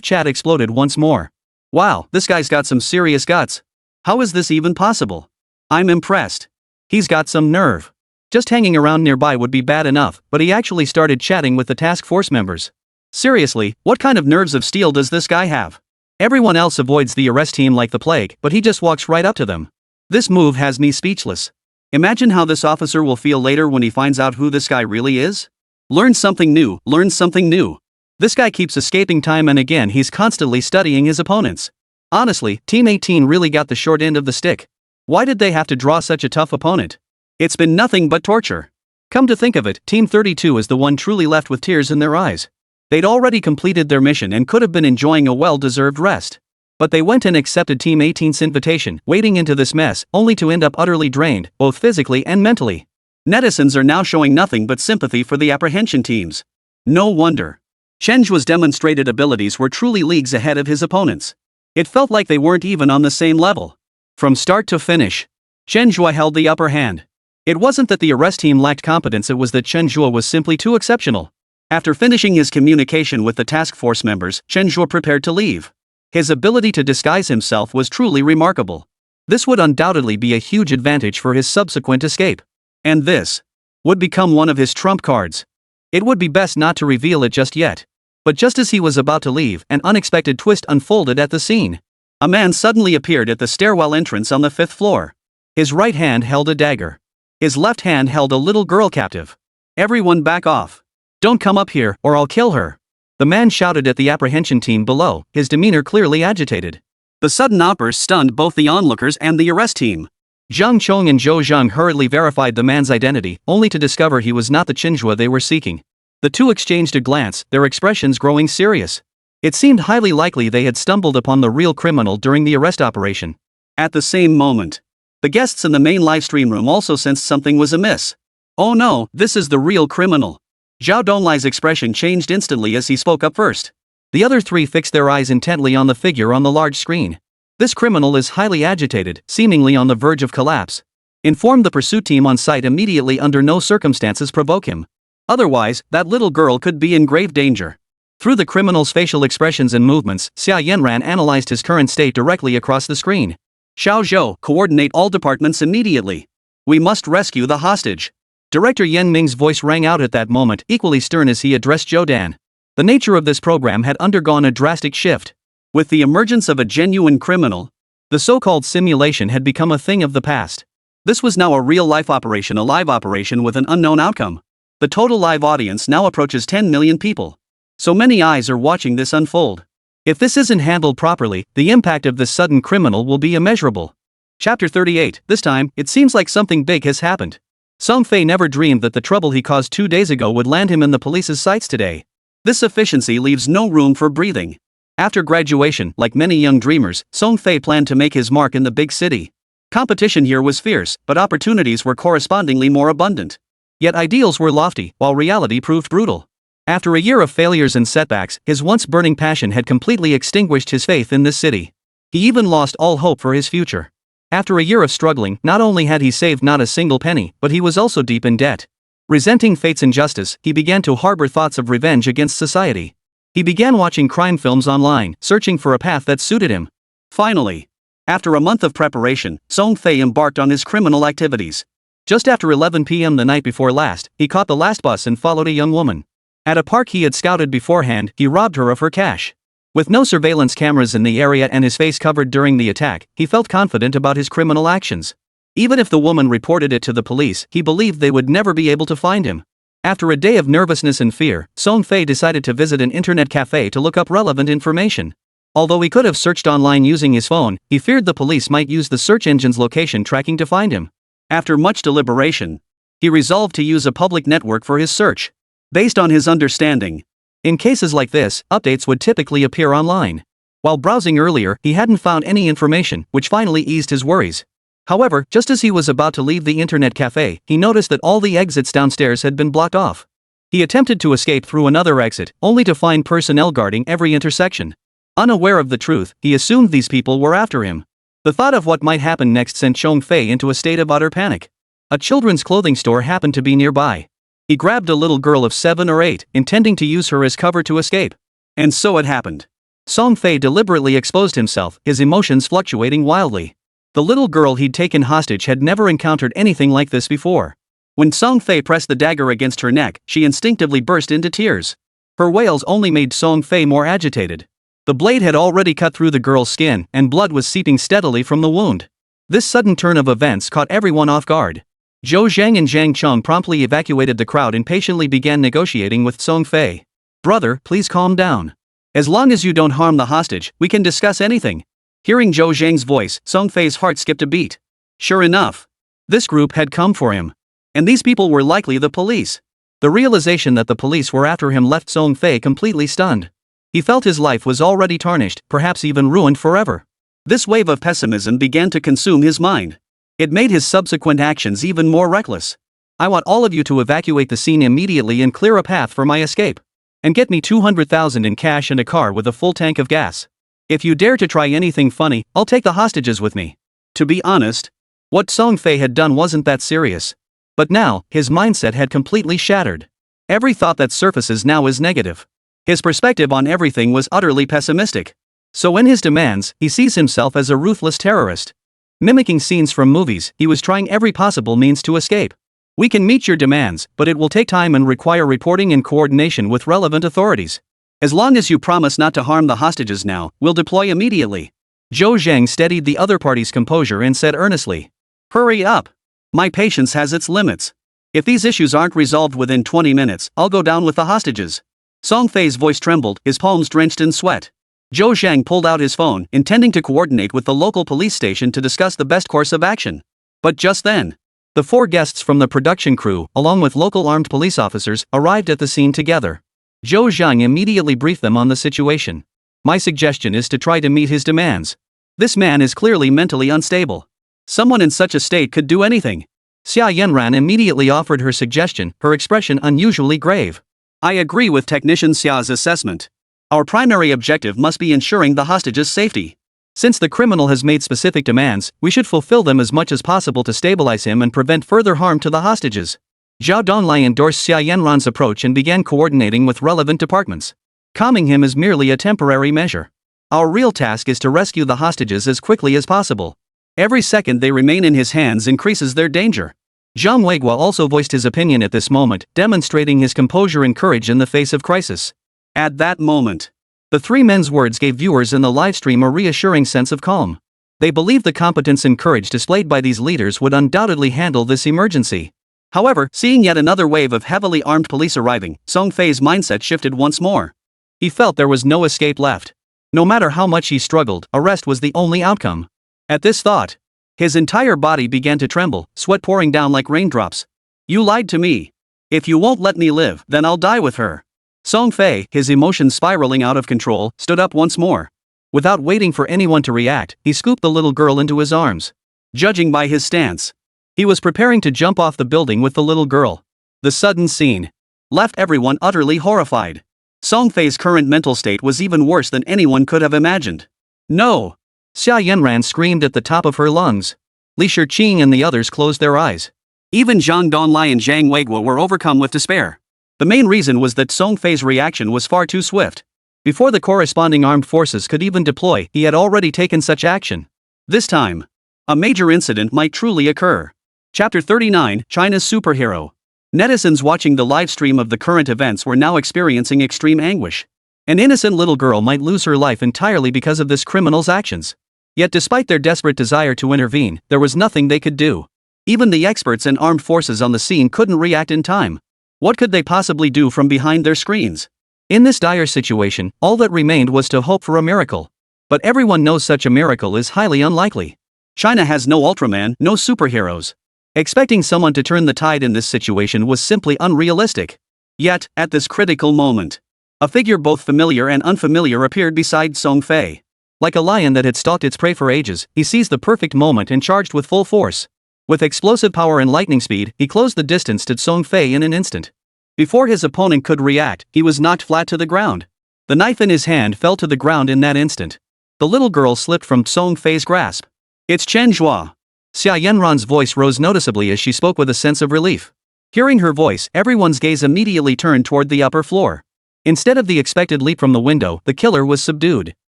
chat exploded once more. Wow, this guy's got some serious guts. How is this even possible? I'm impressed. He's got some nerve. Just hanging around nearby would be bad enough, but he actually started chatting with the task force members. Seriously, what kind of nerves of steel does this guy have? Everyone else avoids the arrest team like the plague, but he just walks right up to them. This move has me speechless. Imagine how this officer will feel later when he finds out who this guy really is. Learn something new, learn something new. This guy keeps escaping time and again, he's constantly studying his opponents. Honestly, Team 18 really got the short end of the stick. Why did they have to draw such a tough opponent? It's been nothing but torture. Come to think of it, Team 32 is the one truly left with tears in their eyes. They'd already completed their mission and could have been enjoying a well-deserved rest. But they went and accepted Team 18's invitation, wading into this mess, only to end up utterly drained, both physically and mentally. Netizens are now showing nothing but sympathy for the apprehension teams. No wonder. Chen Zhe's demonstrated abilities were truly leagues ahead of his opponents. It felt like they weren't even on the same level. From start to finish, Chen Zhe held the upper hand. It wasn't that the arrest team lacked competence, it was that Chen Zhe was simply too exceptional. After finishing his communication with the task force members, Chen Zhe prepared to leave. His ability to disguise himself was truly remarkable. This would undoubtedly be a huge advantage for his subsequent escape. And this would become one of his trump cards. It would be best not to reveal it just yet. But just as he was about to leave, an unexpected twist unfolded at the scene. A man suddenly appeared at the stairwell entrance on the 5th floor. His right hand held a dagger. His left hand held a little girl captive. Everyone back off. Don't come up here, or I'll kill her. The man shouted at the apprehension team below, his demeanor clearly agitated. The sudden outburst stunned both the onlookers and the arrest team. Zhang Chong and Zhou Zhang hurriedly verified the man's identity, only to discover he was not the Chen Zhe they were seeking. The two exchanged a glance, their expressions growing serious. It seemed highly likely they had stumbled upon the real criminal during the arrest operation. At the same moment, the guests in the main livestream room also sensed something was amiss. Oh no, this is the real criminal. Zhao Donglai's expression changed instantly as he spoke up first. The other three fixed their eyes intently on the figure on the large screen. This criminal is highly agitated, seemingly on the verge of collapse. Inform the pursuit team on site immediately, under no circumstances provoke him. Otherwise, that little girl could be in grave danger. Through the criminal's facial expressions and movements, Xia Yanran analyzed his current state directly across the screen. Xiao Zhou, coordinate all departments immediately. We must rescue the hostage. Director Yan Ming's voice rang out at that moment, equally stern as he addressed Zhou Dan. The nature of this program had undergone a drastic shift. With the emergence of a genuine criminal, the so-called simulation had become a thing of the past. This was now a real-life operation, a live operation with an unknown outcome. The total live audience now approaches 10 million people. So many eyes are watching this unfold. If this isn't handled properly, the impact of this sudden criminal will be immeasurable. Chapter 38. This time, it seems like something big has happened. Song Fei never dreamed that the trouble he caused 2 days ago would land him in the police's sights today. This efficiency leaves no room for breathing. After graduation, like many young dreamers, Song Fei planned to make his mark in the big city. Competition here was fierce, but opportunities were correspondingly more abundant. Yet ideals were lofty, while reality proved brutal. After a year of failures and setbacks, his once burning passion had completely extinguished his faith in this city. He even lost all hope for his future. After a year of struggling, not only had he saved not a single penny, but he was also deep in debt. Resenting fate's injustice, he began to harbor thoughts of revenge against society. He began watching crime films online, searching for a path that suited him. Finally, after a month of preparation, Song Fei embarked on his criminal activities. Just after 11 p.m. the night before last, he caught the last bus and followed a young woman. At a park he had scouted beforehand, he robbed her of her cash. With no surveillance cameras in the area and his face covered during the attack, he felt confident about his criminal actions. Even if the woman reported it to the police, he believed they would never be able to find him. After a day of nervousness and fear, Song Fei decided to visit an internet cafe to look up relevant information. Although he could have searched online using his phone, he feared the police might use the search engine's location tracking to find him. After much deliberation, he resolved to use a public network for his search. Based on his understanding, in cases like this, updates would typically appear online. While browsing earlier, he hadn't found any information, which finally eased his worries. However, just as he was about to leave the internet cafe, he noticed that all the exits downstairs had been blocked off. He attempted to escape through another exit, only to find personnel guarding every intersection. Unaware of the truth, he assumed these people were after him. The thought of what might happen next sent Chong Fei into a state of utter panic. A children's clothing store happened to be nearby. He grabbed a little girl of 7 or 8, intending to use her as cover to escape. And so it happened. Song Fei deliberately exposed himself, his emotions fluctuating wildly. The little girl he'd taken hostage had never encountered anything like this before. When Song Fei pressed the dagger against her neck, she instinctively burst into tears. Her wails only made Song Fei more agitated. The blade had already cut through the girl's skin, and blood was seeping steadily from the wound. This sudden turn of events caught everyone off guard. Zhou Zhang and Zhang Chong promptly evacuated the crowd and patiently began negotiating with Song Fei. "Brother, please calm down. As long as you don't harm the hostage, we can discuss anything." Hearing Zhou Zhang's voice, Song Fei's heart skipped a beat. Sure enough, this group had come for him. And these people were likely the police. The realization that the police were after him left Song Fei completely stunned. He felt his life was already tarnished, perhaps even ruined forever. This wave of pessimism began to consume his mind. It made his subsequent actions even more reckless. "I want all of you to evacuate the scene immediately and clear a path for my escape. And get me 200,000 in cash and a car with a full tank of gas. If you dare to try anything funny, I'll take the hostages with me." To be honest, what Song Fei had done wasn't that serious. But now, his mindset had completely shattered. Every thought that surfaces now is negative. His perspective on everything was utterly pessimistic. So in his demands, he sees himself as a ruthless terrorist. Mimicking scenes from movies, he was trying every possible means to escape. "We can meet your demands, but it will take time and require reporting and coordination with relevant authorities. As long as you promise not to harm the hostages now, we'll deploy immediately." Zhou Zhang steadied the other party's composure and said earnestly, "Hurry up. My patience has its limits. If these issues aren't resolved within 20 minutes, I'll go down with the hostages." Song Fei's voice trembled, his palms drenched in sweat. Zhou Zhang pulled out his phone, intending to coordinate with the local police station to discuss the best course of action. But just then, the 4 guests from the production crew, along with local armed police officers, arrived at the scene together. Zhou Zhang immediately briefed them on the situation. "My suggestion is to try to meet his demands. This man is clearly mentally unstable. Someone in such a state could do anything." Xia Yanran immediately offered her suggestion, her expression unusually grave. "I agree with Technician Xia's assessment. Our primary objective must be ensuring the hostages' safety. Since the criminal has made specific demands, we should fulfill them as much as possible to stabilize him and prevent further harm to the hostages." Zhao Donglai endorsed Xia Yanran's approach and began coordinating with relevant departments. "Calming him is merely a temporary measure. Our real task is to rescue the hostages as quickly as possible. Every second they remain in his hands increases their danger." Zhang Weiguo also voiced his opinion at this moment, demonstrating his composure and courage in the face of crisis. At that moment, the 3 men's words gave viewers in the livestream a reassuring sense of calm. They believed the competence and courage displayed by these leaders would undoubtedly handle this emergency. However, seeing yet another wave of heavily armed police arriving, Song Fei's mindset shifted once more. He felt there was no escape left. No matter how much he struggled, arrest was the only outcome. At this thought, his entire body began to tremble, sweat pouring down like raindrops. "You lied to me. If you won't let me live, then I'll die with her." Song Fei, his emotions spiraling out of control, stood up once more. Without waiting for anyone to react, he scooped the little girl into his arms. Judging by his stance, he was preparing to jump off the building with the little girl. The sudden scene left everyone utterly horrified. Song Fei's current mental state was even worse than anyone could have imagined. "No!" Xia Yanran screamed at the top of her lungs. Li Shiqing and the others closed their eyes. Even Zhang Donlai and Zhang Weiguo were overcome with despair. The main reason was that Song Fei's reaction was far too swift. Before the corresponding armed forces could even deploy, he had already taken such action. This time, a major incident might truly occur. Chapter 39, China's Superhero. Netizens watching the live stream of the current events were now experiencing extreme anguish. An innocent little girl might lose her life entirely because of this criminal's actions. Yet despite their desperate desire to intervene, there was nothing they could do. Even the experts and armed forces on the scene couldn't react in time. What could they possibly do from behind their screens? In this dire situation, all that remained was to hope for a miracle. but everyone knows such a miracle is highly unlikely. China has no Ultraman, no superheroes. Expecting someone to turn the tide in this situation was simply unrealistic. Yet, at this critical moment, a figure both familiar and unfamiliar appeared beside Song Fei. Like a lion that had stalked its prey for ages, he seized the perfect moment and charged with full force. With explosive power and lightning speed, he closed the distance to Song Fei in an instant. Before his opponent could react, he was knocked flat to the ground. The knife in his hand fell to the ground in that instant. The little girl slipped from Song Fei's grasp. "It's Chen Zhe." Xia Yanran's voice rose noticeably as she spoke with a sense of relief. Hearing her voice, everyone's gaze immediately turned toward the upper floor. Instead of the expected leap from the window, the killer was subdued.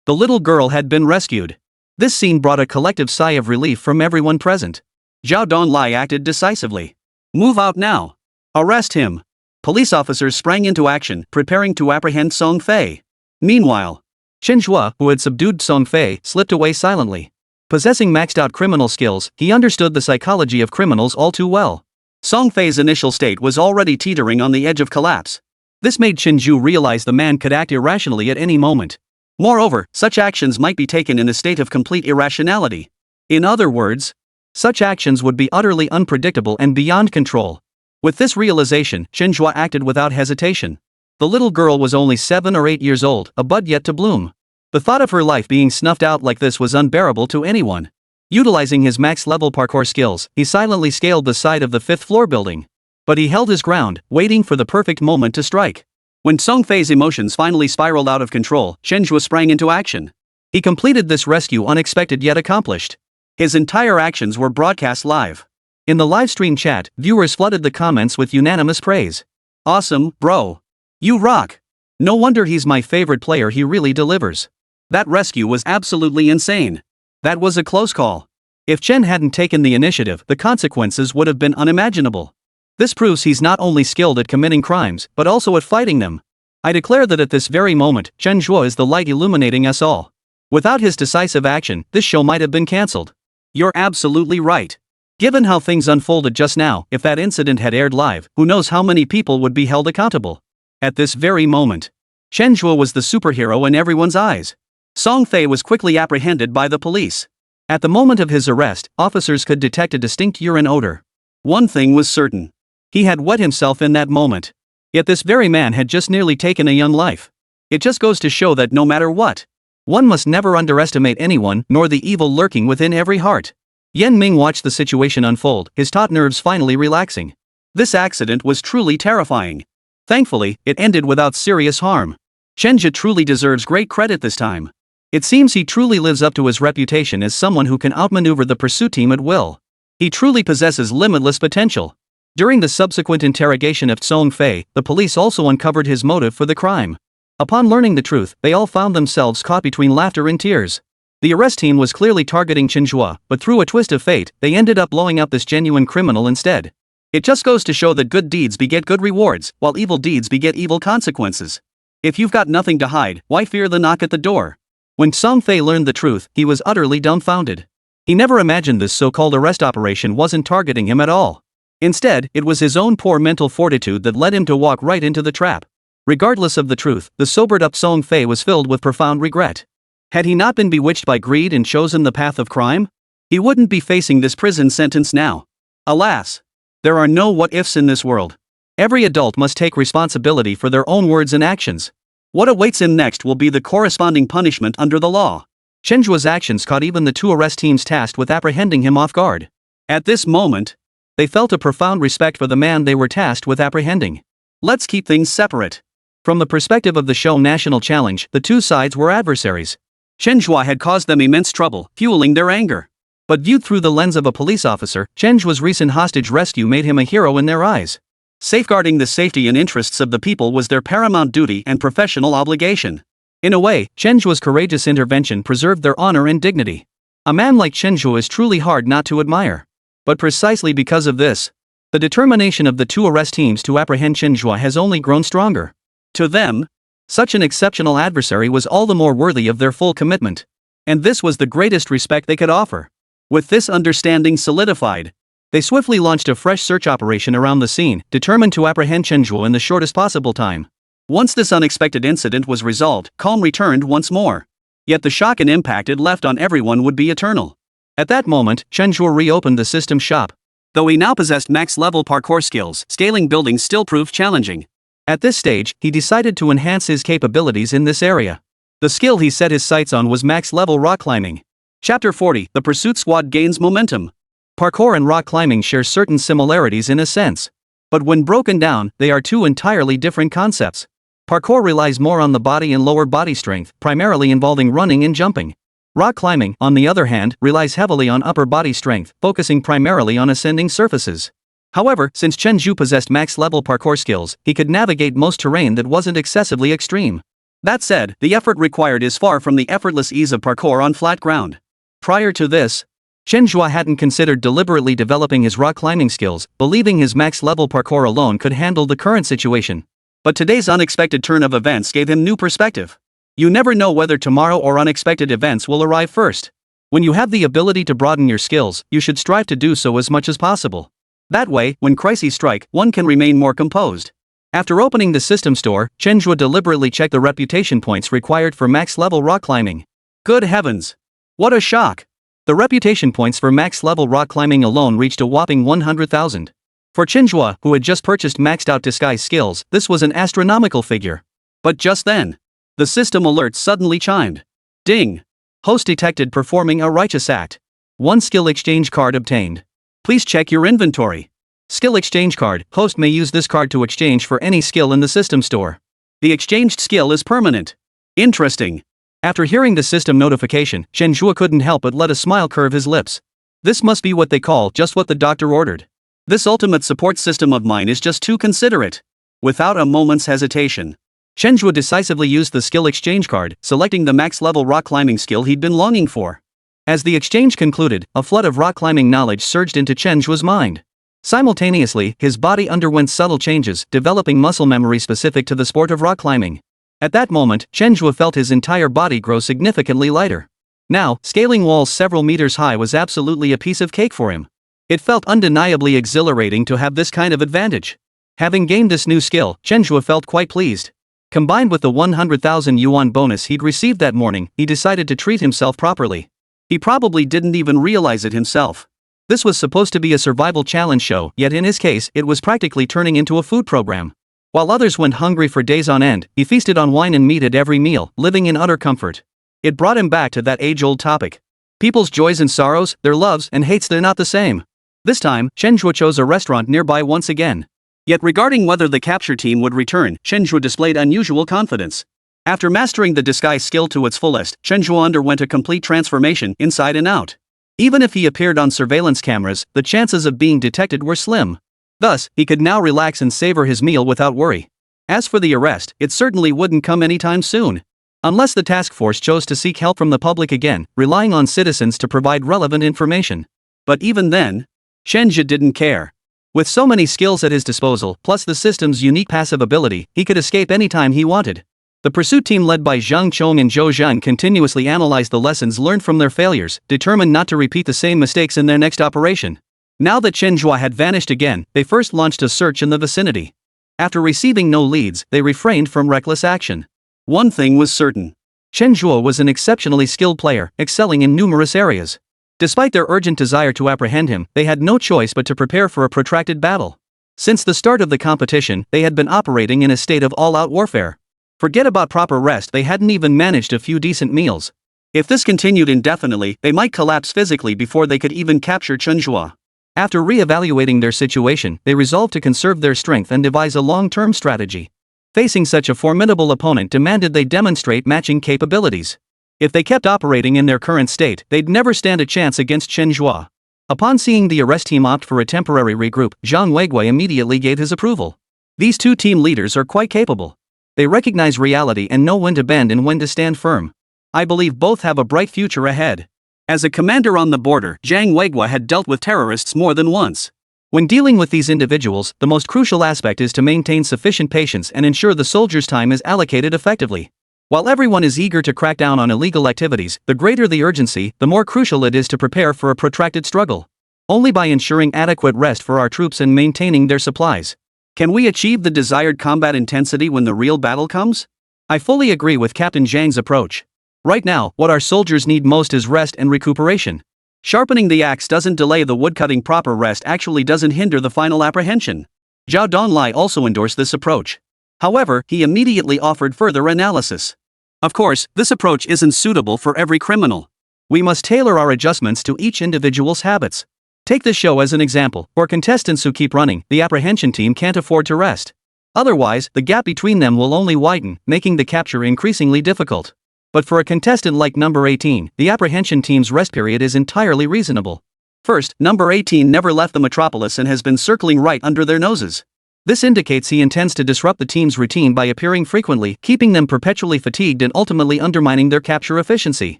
The little girl had been rescued. This scene brought a collective sigh of relief from everyone present. Zhao Donlai acted decisively. "Move out now. Arrest him." Police officers sprang into action, preparing to apprehend Song Fei. Meanwhile, Chen Zhe, who had subdued Song Fei, slipped away silently. Possessing maxed-out criminal skills, he understood the psychology of criminals all too well. Song Fei's initial state was already teetering on the edge of collapse. This made Chen Zhe realize the man could act irrationally at any moment. Moreover, such actions might be taken in a state of complete irrationality. In other words, such actions would be utterly unpredictable and beyond control. With this realization, Chen Zhe acted without hesitation. The little girl was only 7 or 8 years old, a bud yet to bloom. The thought of her life being snuffed out like this was unbearable to anyone. Utilizing his max-level parkour skills, he silently scaled the side of the 5th-floor building. But he held his ground, waiting for the perfect moment to strike. When Song Fei's emotions finally spiraled out of control, Chen Zhe sprang into action. He completed this rescue unexpected yet accomplished. His entire actions were broadcast live. In the livestream chat, viewers flooded the comments with unanimous praise. "Awesome, bro. You rock. No wonder he's my favorite player, he really delivers. That rescue was absolutely insane. That was a close call. If Chen hadn't taken the initiative, the consequences would have been unimaginable. This proves he's not only skilled at committing crimes, but also at fighting them. I declare that at this very moment, Chen Zhe is the light illuminating us all. Without his decisive action, this show might have been cancelled." "You're absolutely right. Given how things unfolded just now, if that incident had aired live, who knows how many people would be held accountable." At this very moment, Chen Zhe was the superhero in everyone's eyes. Song Fei was quickly apprehended by the police. At the moment of his arrest, officers could detect a distinct urine odor. One thing was certain. He had wet himself in that moment. Yet this very man had just nearly taken a young life. It just goes to show that no matter what, one must never underestimate anyone, nor the evil lurking within every heart. Yan Ming watched the situation unfold, his taut nerves finally relaxing. This accident was truly terrifying. Thankfully, it ended without serious harm. Chen Zhe truly deserves great credit this time. It seems he truly lives up to his reputation as someone who can outmaneuver the pursuit team at will. He truly possesses limitless potential. During the subsequent interrogation of Song Fei, the police also uncovered his motive for the crime. Upon learning the truth, they all found themselves caught between laughter and tears. The arrest team was clearly targeting Chen Zhe, but through a twist of fate, they ended up blowing up this genuine criminal instead. It just goes to show that good deeds beget good rewards, while evil deeds beget evil consequences. If you've got nothing to hide, why fear the knock at the door? When Song Fei learned the truth, he was utterly dumbfounded. He never imagined this so-called arrest operation wasn't targeting him at all. Instead, it was his own poor mental fortitude that led him to walk right into the trap. Regardless of the truth, the sobered-up Song Fei was filled with profound regret. Had he not been bewitched by greed and chosen the path of crime, he wouldn't be facing this prison sentence now. Alas, there are no what-ifs in this world. Every adult must take responsibility for their own words and actions. What awaits him next will be the corresponding punishment under the law. Chen Zhe's actions caught even the 2 arrest teams tasked with apprehending him off guard. At this moment, they felt a profound respect for the man they were tasked with apprehending. Let's keep things separate. From the perspective of the show National Challenge, the 2 sides were adversaries. Chen Zhe had caused them immense trouble, fueling their anger. But viewed through the lens of a police officer, Chen Zhe's recent hostage rescue made him a hero in their eyes. Safeguarding the safety and interests of the people was their paramount duty and professional obligation. In a way, Chen Zhe's courageous intervention preserved their honor and dignity. A man like Chen Zhe is truly hard not to admire. But precisely because of this, the determination of the 2 arrest teams to apprehend Chen Zhe has only grown stronger. To them, such an exceptional adversary was all the more worthy of their full commitment. And this was the greatest respect they could offer. With this understanding solidified, they swiftly launched a fresh search operation around the scene, determined to apprehend Chen Zhe in the shortest possible time. Once this unexpected incident was resolved, calm returned once more. Yet the shock and impact it left on everyone would be eternal. At that moment, Chen Zhe reopened the system shop. Though he now possessed max-level parkour skills, scaling buildings still proved challenging. At this stage, he decided to enhance his capabilities in this area. The skill he set his sights on was max-level rock climbing. Chapter 40: The Pursuit Squad Gains Momentum. Parkour and rock climbing share certain similarities in a sense. But when broken down, they are two entirely different concepts. Parkour relies more on the body and lower body strength, primarily involving running and jumping. Rock climbing, on the other hand, relies heavily on upper body strength, focusing primarily on ascending surfaces. However, since Chen Zhe possessed max-level parkour skills, he could navigate most terrain that wasn't excessively extreme. That said, the effort required is far from the effortless ease of parkour on flat ground. Prior to this, Chen Zhe hadn't considered deliberately developing his rock climbing skills, believing his max-level parkour alone could handle the current situation. But today's unexpected turn of events gave him new perspective. You never know whether tomorrow or unexpected events will arrive first. When you have the ability to broaden your skills, you should strive to do so as much as possible. That way, when crises strike, one can remain more composed. After opening the system store, Chen Zhe deliberately checked the reputation points required for max-level rock climbing. Good heavens! What a shock! The reputation points for max-level rock climbing alone reached a whopping 100,000. For Chen Zhe, who had just purchased maxed-out disguise skills, this was an astronomical figure. But just then, the system alert suddenly chimed. Ding! Host detected performing a righteous act. 1 skill exchange card obtained. Please check your inventory. Skill exchange card. Host may use this card to exchange for any skill in the system store. The exchanged skill is permanent. Interesting. After hearing the system notification, Chen Zhe couldn't help but let a smile curve his lips. This must be what they call just what the doctor ordered. This ultimate support system of mine is just too considerate. Without a moment's hesitation, Chen Zhe decisively used the skill exchange card, selecting the max-level rock climbing skill he'd been longing for. As the exchange concluded, a flood of rock climbing knowledge surged into Chen Zhe's mind. Simultaneously, his body underwent subtle changes, developing muscle memory specific to the sport of rock climbing. At that moment, Chen Zhe felt his entire body grow significantly lighter. Now, scaling walls several meters high was absolutely a piece of cake for him. It felt undeniably exhilarating to have this kind of advantage. Having gained this new skill, Chen Zhe felt quite pleased. Combined with the 100,000 yuan bonus he'd received that morning, he decided to treat himself properly. He probably didn't even realize it himself. This was supposed to be a survival challenge show, yet in his case, it was practically turning into a food program. While others went hungry for days on end, he feasted on wine and meat at every meal, living in utter comfort. It brought him back to that age-old topic. People's joys and sorrows, their loves and hates, they're not the same. This time, Chen Zhe chose a restaurant nearby once again. Yet regarding whether the capture team would return, Chen Zhe displayed unusual confidence. After mastering the disguise skill to its fullest, Chen Zhe underwent a complete transformation inside and out. Even if he appeared on surveillance cameras, the chances of being detected were slim. Thus, he could now relax and savor his meal without worry. As for the arrest, it certainly wouldn't come anytime soon. Unless the task force chose to seek help from the public again, relying on citizens to provide relevant information. But even then, Chen Zhe didn't care. With so many skills at his disposal, plus the system's unique passive ability, he could escape anytime he wanted. The pursuit team led by Zhang Chong and Zhou Zhen continuously analyzed the lessons learned from their failures, determined not to repeat the same mistakes in their next operation. Now that Chen Zhe had vanished again, they first launched a search in the vicinity. After receiving no leads, they refrained from reckless action. One thing was certain. Chen Zhe was an exceptionally skilled player, excelling in numerous areas. Despite their urgent desire to apprehend him, they had no choice but to prepare for a protracted battle. Since the start of the competition, they had been operating in a state of all-out warfare. Forget about proper rest, they hadn't even managed a few decent meals. If this continued indefinitely, they might collapse physically before they could even capture Chen Zhe. After re-evaluating their situation, they resolved to conserve their strength and devise a long-term strategy. Facing such a formidable opponent demanded they demonstrate matching capabilities. If they kept operating in their current state, they'd never stand a chance against Chen Zhe. Upon seeing the arrest team opt for a temporary regroup, Zhang Weigui immediately gave his approval. These two team leaders are quite capable. They recognize reality and know when to bend and when to stand firm. I believe both have a bright future ahead. As a commander on the border, Zhang Weigui had dealt with terrorists more than once. When dealing with these individuals, the most crucial aspect is to maintain sufficient patience and ensure the soldier's time is allocated effectively. While everyone is eager to crack down on illegal activities, the greater the urgency, the more crucial it is to prepare for a protracted struggle. Only by ensuring adequate rest for our troops and maintaining their supplies can we achieve the desired combat intensity when the real battle comes. I fully agree with Captain Zhang's approach. Right now, what our soldiers need most is rest and recuperation. Sharpening the axe doesn't delay the woodcutting, proper rest actually doesn't hinder the final apprehension. Zhao Donlai also endorsed this approach. However, he immediately offered further analysis. Of course, this approach isn't suitable for every criminal. We must tailor our adjustments to each individual's habits. Take this show as an example. For contestants who keep running, the apprehension team can't afford to rest. Otherwise, the gap between them will only widen, making the capture increasingly difficult. But for a contestant like number 18, the apprehension team's rest period is entirely reasonable. First, number 18 never left the metropolis and has been circling right under their noses. This indicates he intends to disrupt the team's routine by appearing frequently, keeping them perpetually fatigued and ultimately undermining their capture efficiency.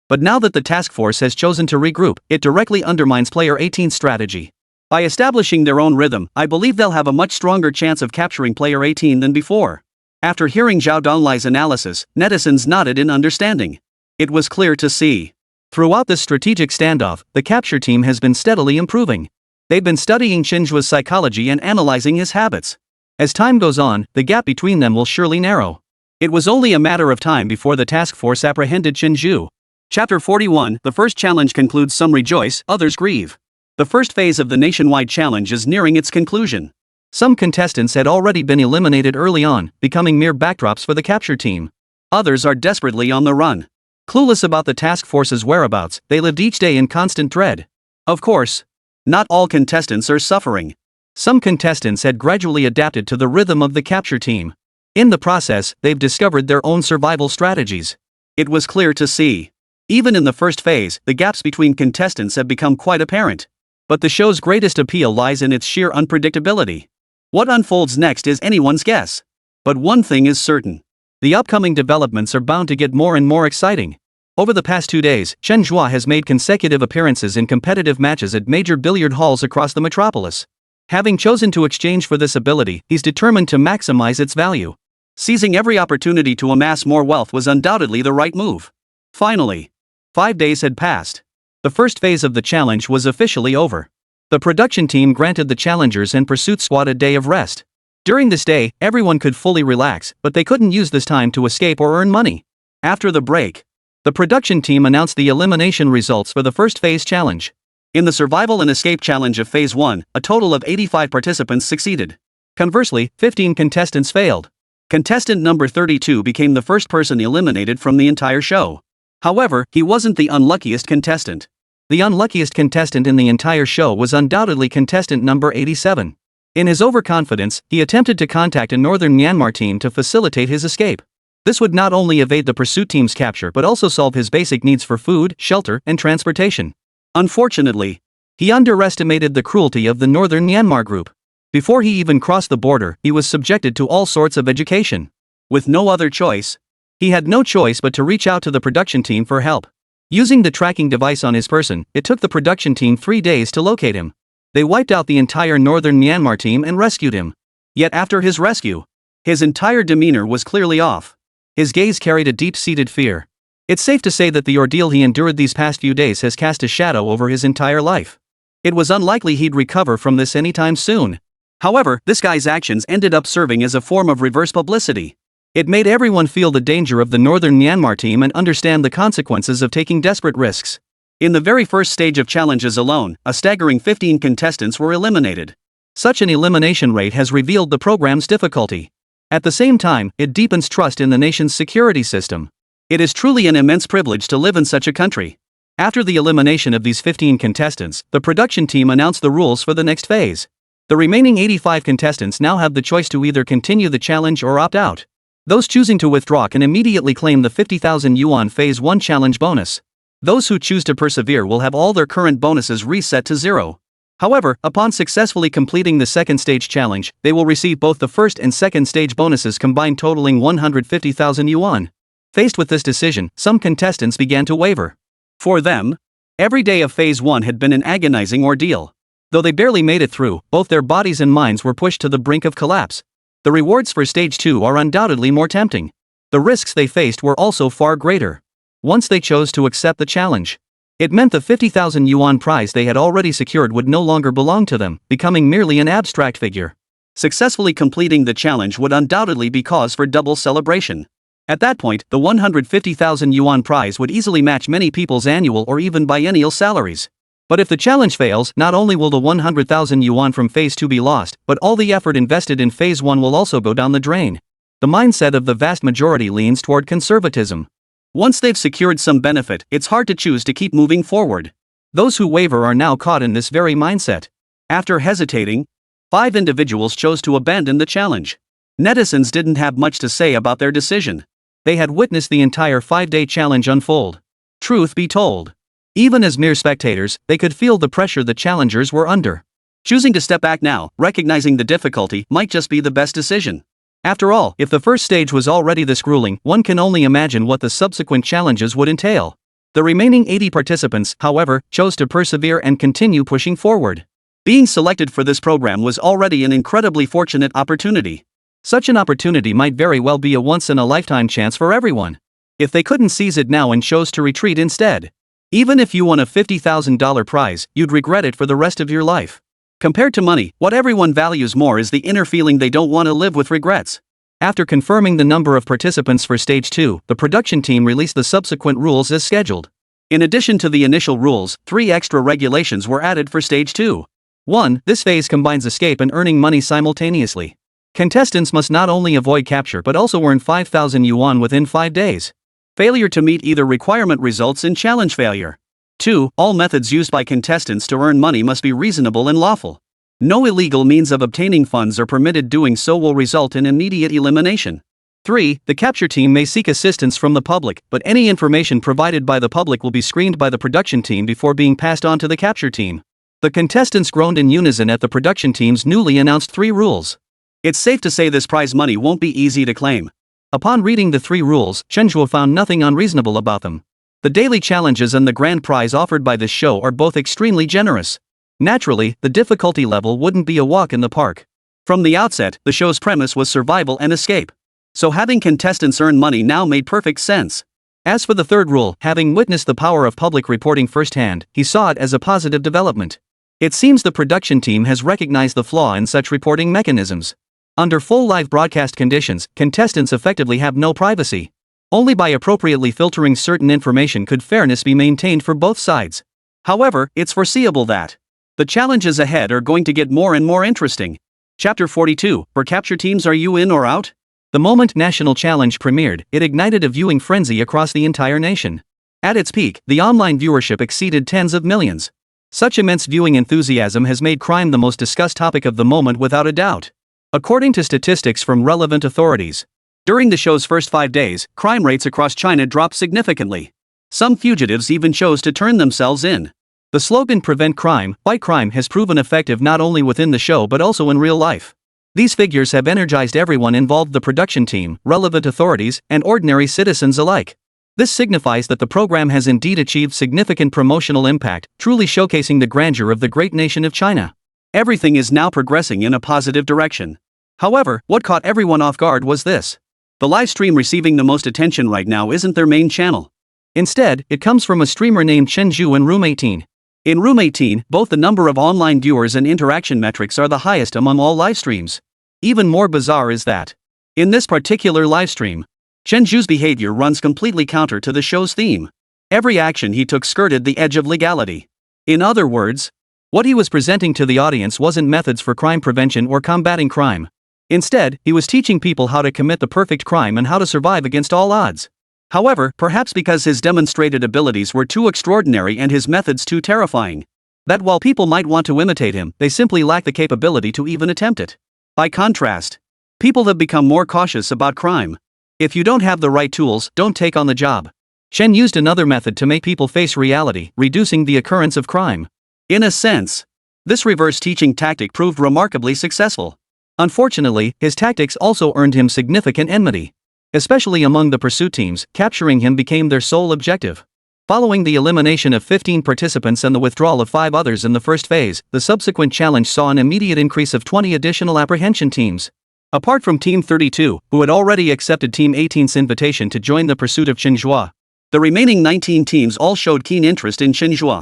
But now that the task force has chosen to regroup, it directly undermines player 18's strategy. By establishing their own rhythm, I believe they'll have a much stronger chance of capturing player 18 than before. After hearing Zhao Donlai's analysis, netizens nodded in understanding. It was clear to see. Throughout this strategic standoff, the capture team has been steadily improving. They've been studying Chen Zhe's psychology and analyzing his habits. As time goes on, the gap between them will surely narrow. It was only a matter of time before the task force apprehended Chen Zhe. Chapter 41. The first challenge concludes. Some rejoice, others grieve. The first phase of the nationwide challenge is nearing its conclusion. Some contestants had already been eliminated early on, becoming mere backdrops for the capture team. Others are desperately on the run. Clueless about the task force's whereabouts, they lived each day in constant dread. Of course, not all contestants are suffering. Some contestants had gradually adapted to the rhythm of the capture team. In the process, they've discovered their own survival strategies. It was clear to see. Even in the first phase, the gaps between contestants have become quite apparent. But the show's greatest appeal lies in its sheer unpredictability. What unfolds next is anyone's guess. But one thing is certain. The upcoming developments are bound to get more and more exciting. Over the past 2 days, Chen Zhe has made consecutive appearances in competitive matches at major billiard halls across the metropolis. Having chosen to exchange for this ability, he's determined to maximize its value. Seizing every opportunity to amass more wealth was undoubtedly the right move. Finally, 5 days had passed. The first phase of the challenge was officially over. The production team granted the challengers and pursuit squad a day of rest. During this day, everyone could fully relax, but they couldn't use this time to escape or earn money. After the break, the production team announced the elimination results for the first phase challenge. In the survival and escape challenge of phase 1, a total of 85 participants succeeded. Conversely, 15 contestants failed. Contestant number 32 became the first person eliminated from the entire show. However, he wasn't the unluckiest contestant. The unluckiest contestant in the entire show was undoubtedly contestant number 87. In his overconfidence, he attempted to contact a northern Myanmar team to facilitate his escape. This would not only evade the pursuit team's capture but also solve his basic needs for food, shelter, and transportation. Unfortunately, he underestimated the cruelty of the northern Myanmar group. Before he even crossed the border, he was subjected to all sorts of education. With no other choice, he had no choice but to reach out to the production team for help. Using the tracking device on his person, it took the production team 3 days to locate him. They wiped out the entire northern Myanmar team and rescued him. Yet after his rescue, his entire demeanor was clearly off. His gaze carried a deep-seated fear. It's safe to say that the ordeal he endured these past few days has cast a shadow over his entire life. It was unlikely he'd recover from this anytime soon. However, this guy's actions ended up serving as a form of reverse publicity. It made everyone feel the danger of the northern Myanmar team and understand the consequences of taking desperate risks. In the very first stage of challenges alone, a staggering 15 contestants were eliminated. Such an elimination rate has revealed the program's difficulty. At the same time, it deepens trust in the nation's security system. It is truly an immense privilege to live in such a country. After the elimination of these 15 contestants, the production team announced the rules for the next phase. The remaining 85 contestants now have the choice to either continue the challenge or opt out. Those choosing to withdraw can immediately claim the 50,000 yuan Phase 1 challenge bonus. Those who choose to persevere will have all their current bonuses reset to 0. However, upon successfully completing the second stage challenge, they will receive both the first and second stage bonuses combined totaling 150,000 yuan. Faced with this decision, some contestants began to waver. For them, every day of Phase 1 had been an agonizing ordeal. Though they barely made it through, both their bodies and minds were pushed to the brink of collapse. The rewards for Stage 2 are undoubtedly more tempting. The risks they faced were also far greater. Once they chose to accept the challenge, it meant the 50,000 yuan prize they had already secured would no longer belong to them, becoming merely an abstract figure. Successfully completing the challenge would undoubtedly be cause for double celebration. At that point, the 150,000 yuan prize would easily match many people's annual or even biennial salaries. But if the challenge fails, not only will the 100,000 yuan from Phase 2 be lost, but all the effort invested in Phase 1 will also go down the drain. The mindset of the vast majority leans toward conservatism. Once they've secured some benefit, it's hard to choose to keep moving forward. Those who waver are now caught in this very mindset. After hesitating, 5 individuals chose to abandon the challenge. Netizens didn't have much to say about their decision. They had witnessed the entire 5-day challenge unfold. Truth be told, even as mere spectators, they could feel the pressure the challengers were under. Choosing to step back now, recognizing the difficulty, might just be the best decision. After all, if the first stage was already this grueling, one can only imagine what the subsequent challenges would entail. The remaining 80 participants, however, chose to persevere and continue pushing forward. Being selected for this program was already an incredibly fortunate opportunity. Such an opportunity might very well be a once-in-a-lifetime chance for everyone. If they couldn't seize it now and chose to retreat instead, even if you won a $50,000 prize, you'd regret it for the rest of your life. Compared to money, what everyone values more is the inner feeling they don't want to live with regrets. After confirming the number of participants for Stage 2, the production team released the subsequent rules as scheduled. In addition to the initial rules, 3 extra regulations were added for Stage 2. 1. This phase combines escape and earning money simultaneously. Contestants must not only avoid capture but also earn 5,000 yuan within 5 days. Failure to meet either requirement results in challenge failure. 2. All methods used by contestants to earn money must be reasonable and lawful. No illegal means of obtaining funds or permitted doing so will result in immediate elimination. 3. The capture team may seek assistance from the public, but any information provided by the public will be screened by the production team before being passed on to the capture team. The contestants groaned in unison at the production team's newly announced 3 rules. It's safe to say this prize money won't be easy to claim. Upon reading the 3 rules, Chen Zhe found nothing unreasonable about them. The daily challenges and the grand prize offered by this show are both extremely generous. Naturally, the difficulty level wouldn't be a walk in the park. From the outset, the show's premise was survival and escape. So having contestants earn money now made perfect sense. As for the 3rd rule, having witnessed the power of public reporting firsthand, he saw it as a positive development. It seems the production team has recognized the flaw in such reporting mechanisms. Under full live broadcast conditions, contestants effectively have no privacy. Only by appropriately filtering certain information could fairness be maintained for both sides. However, it's foreseeable that the challenges ahead are going to get more and more interesting. Chapter 42, for capture teams, are you in or out? The moment National Challenge premiered, it ignited a viewing frenzy across the entire nation. At its peak, the online viewership exceeded tens of millions. Such immense viewing enthusiasm has made crime the most discussed topic of the moment without a doubt. According to statistics from relevant authorities, during the show's first 5 days, crime rates across China dropped significantly. Some fugitives even chose to turn themselves in. The slogan "Prevent Crime, Fight Crime" has proven effective not only within the show but also in real life. These figures have energized everyone involved: the production team, relevant authorities, and ordinary citizens alike. This signifies that the program has indeed achieved significant promotional impact, truly showcasing the grandeur of the great nation of China. Everything is now progressing in a positive direction. However, what caught everyone off guard was this. The live stream receiving the most attention right now isn't their main channel. Instead, it comes from a streamer named Chen Zhe in Room 18. In Room 18, both the number of online viewers and interaction metrics are the highest among all live streams. Even more bizarre is that, in this particular live stream, Chen Zhe's behavior runs completely counter to the show's theme. Every action he took skirted the edge of legality. In other words, what he was presenting to the audience wasn't methods for crime prevention or combating crime. Instead, he was teaching people how to commit the perfect crime and how to survive against all odds. However, perhaps because his demonstrated abilities were too extraordinary and his methods too terrifying, that while people might want to imitate him, they simply lack the capability to even attempt it. By contrast, people have become more cautious about crime. If you don't have the right tools, don't take on the job. Chen used another method to make people face reality, reducing the occurrence of crime. In a sense, this reverse teaching tactic proved remarkably successful. Unfortunately, his tactics also earned him significant enmity. Especially among the pursuit teams, capturing him became their sole objective. Following the elimination of 15 participants and the withdrawal of 5 others in the first phase, the subsequent challenge saw an immediate increase of 20 additional apprehension teams. Apart from Team 32, who had already accepted Team 18's invitation to join the pursuit of Chen Zhe, the remaining 19 teams all showed keen interest in Chen Zhe.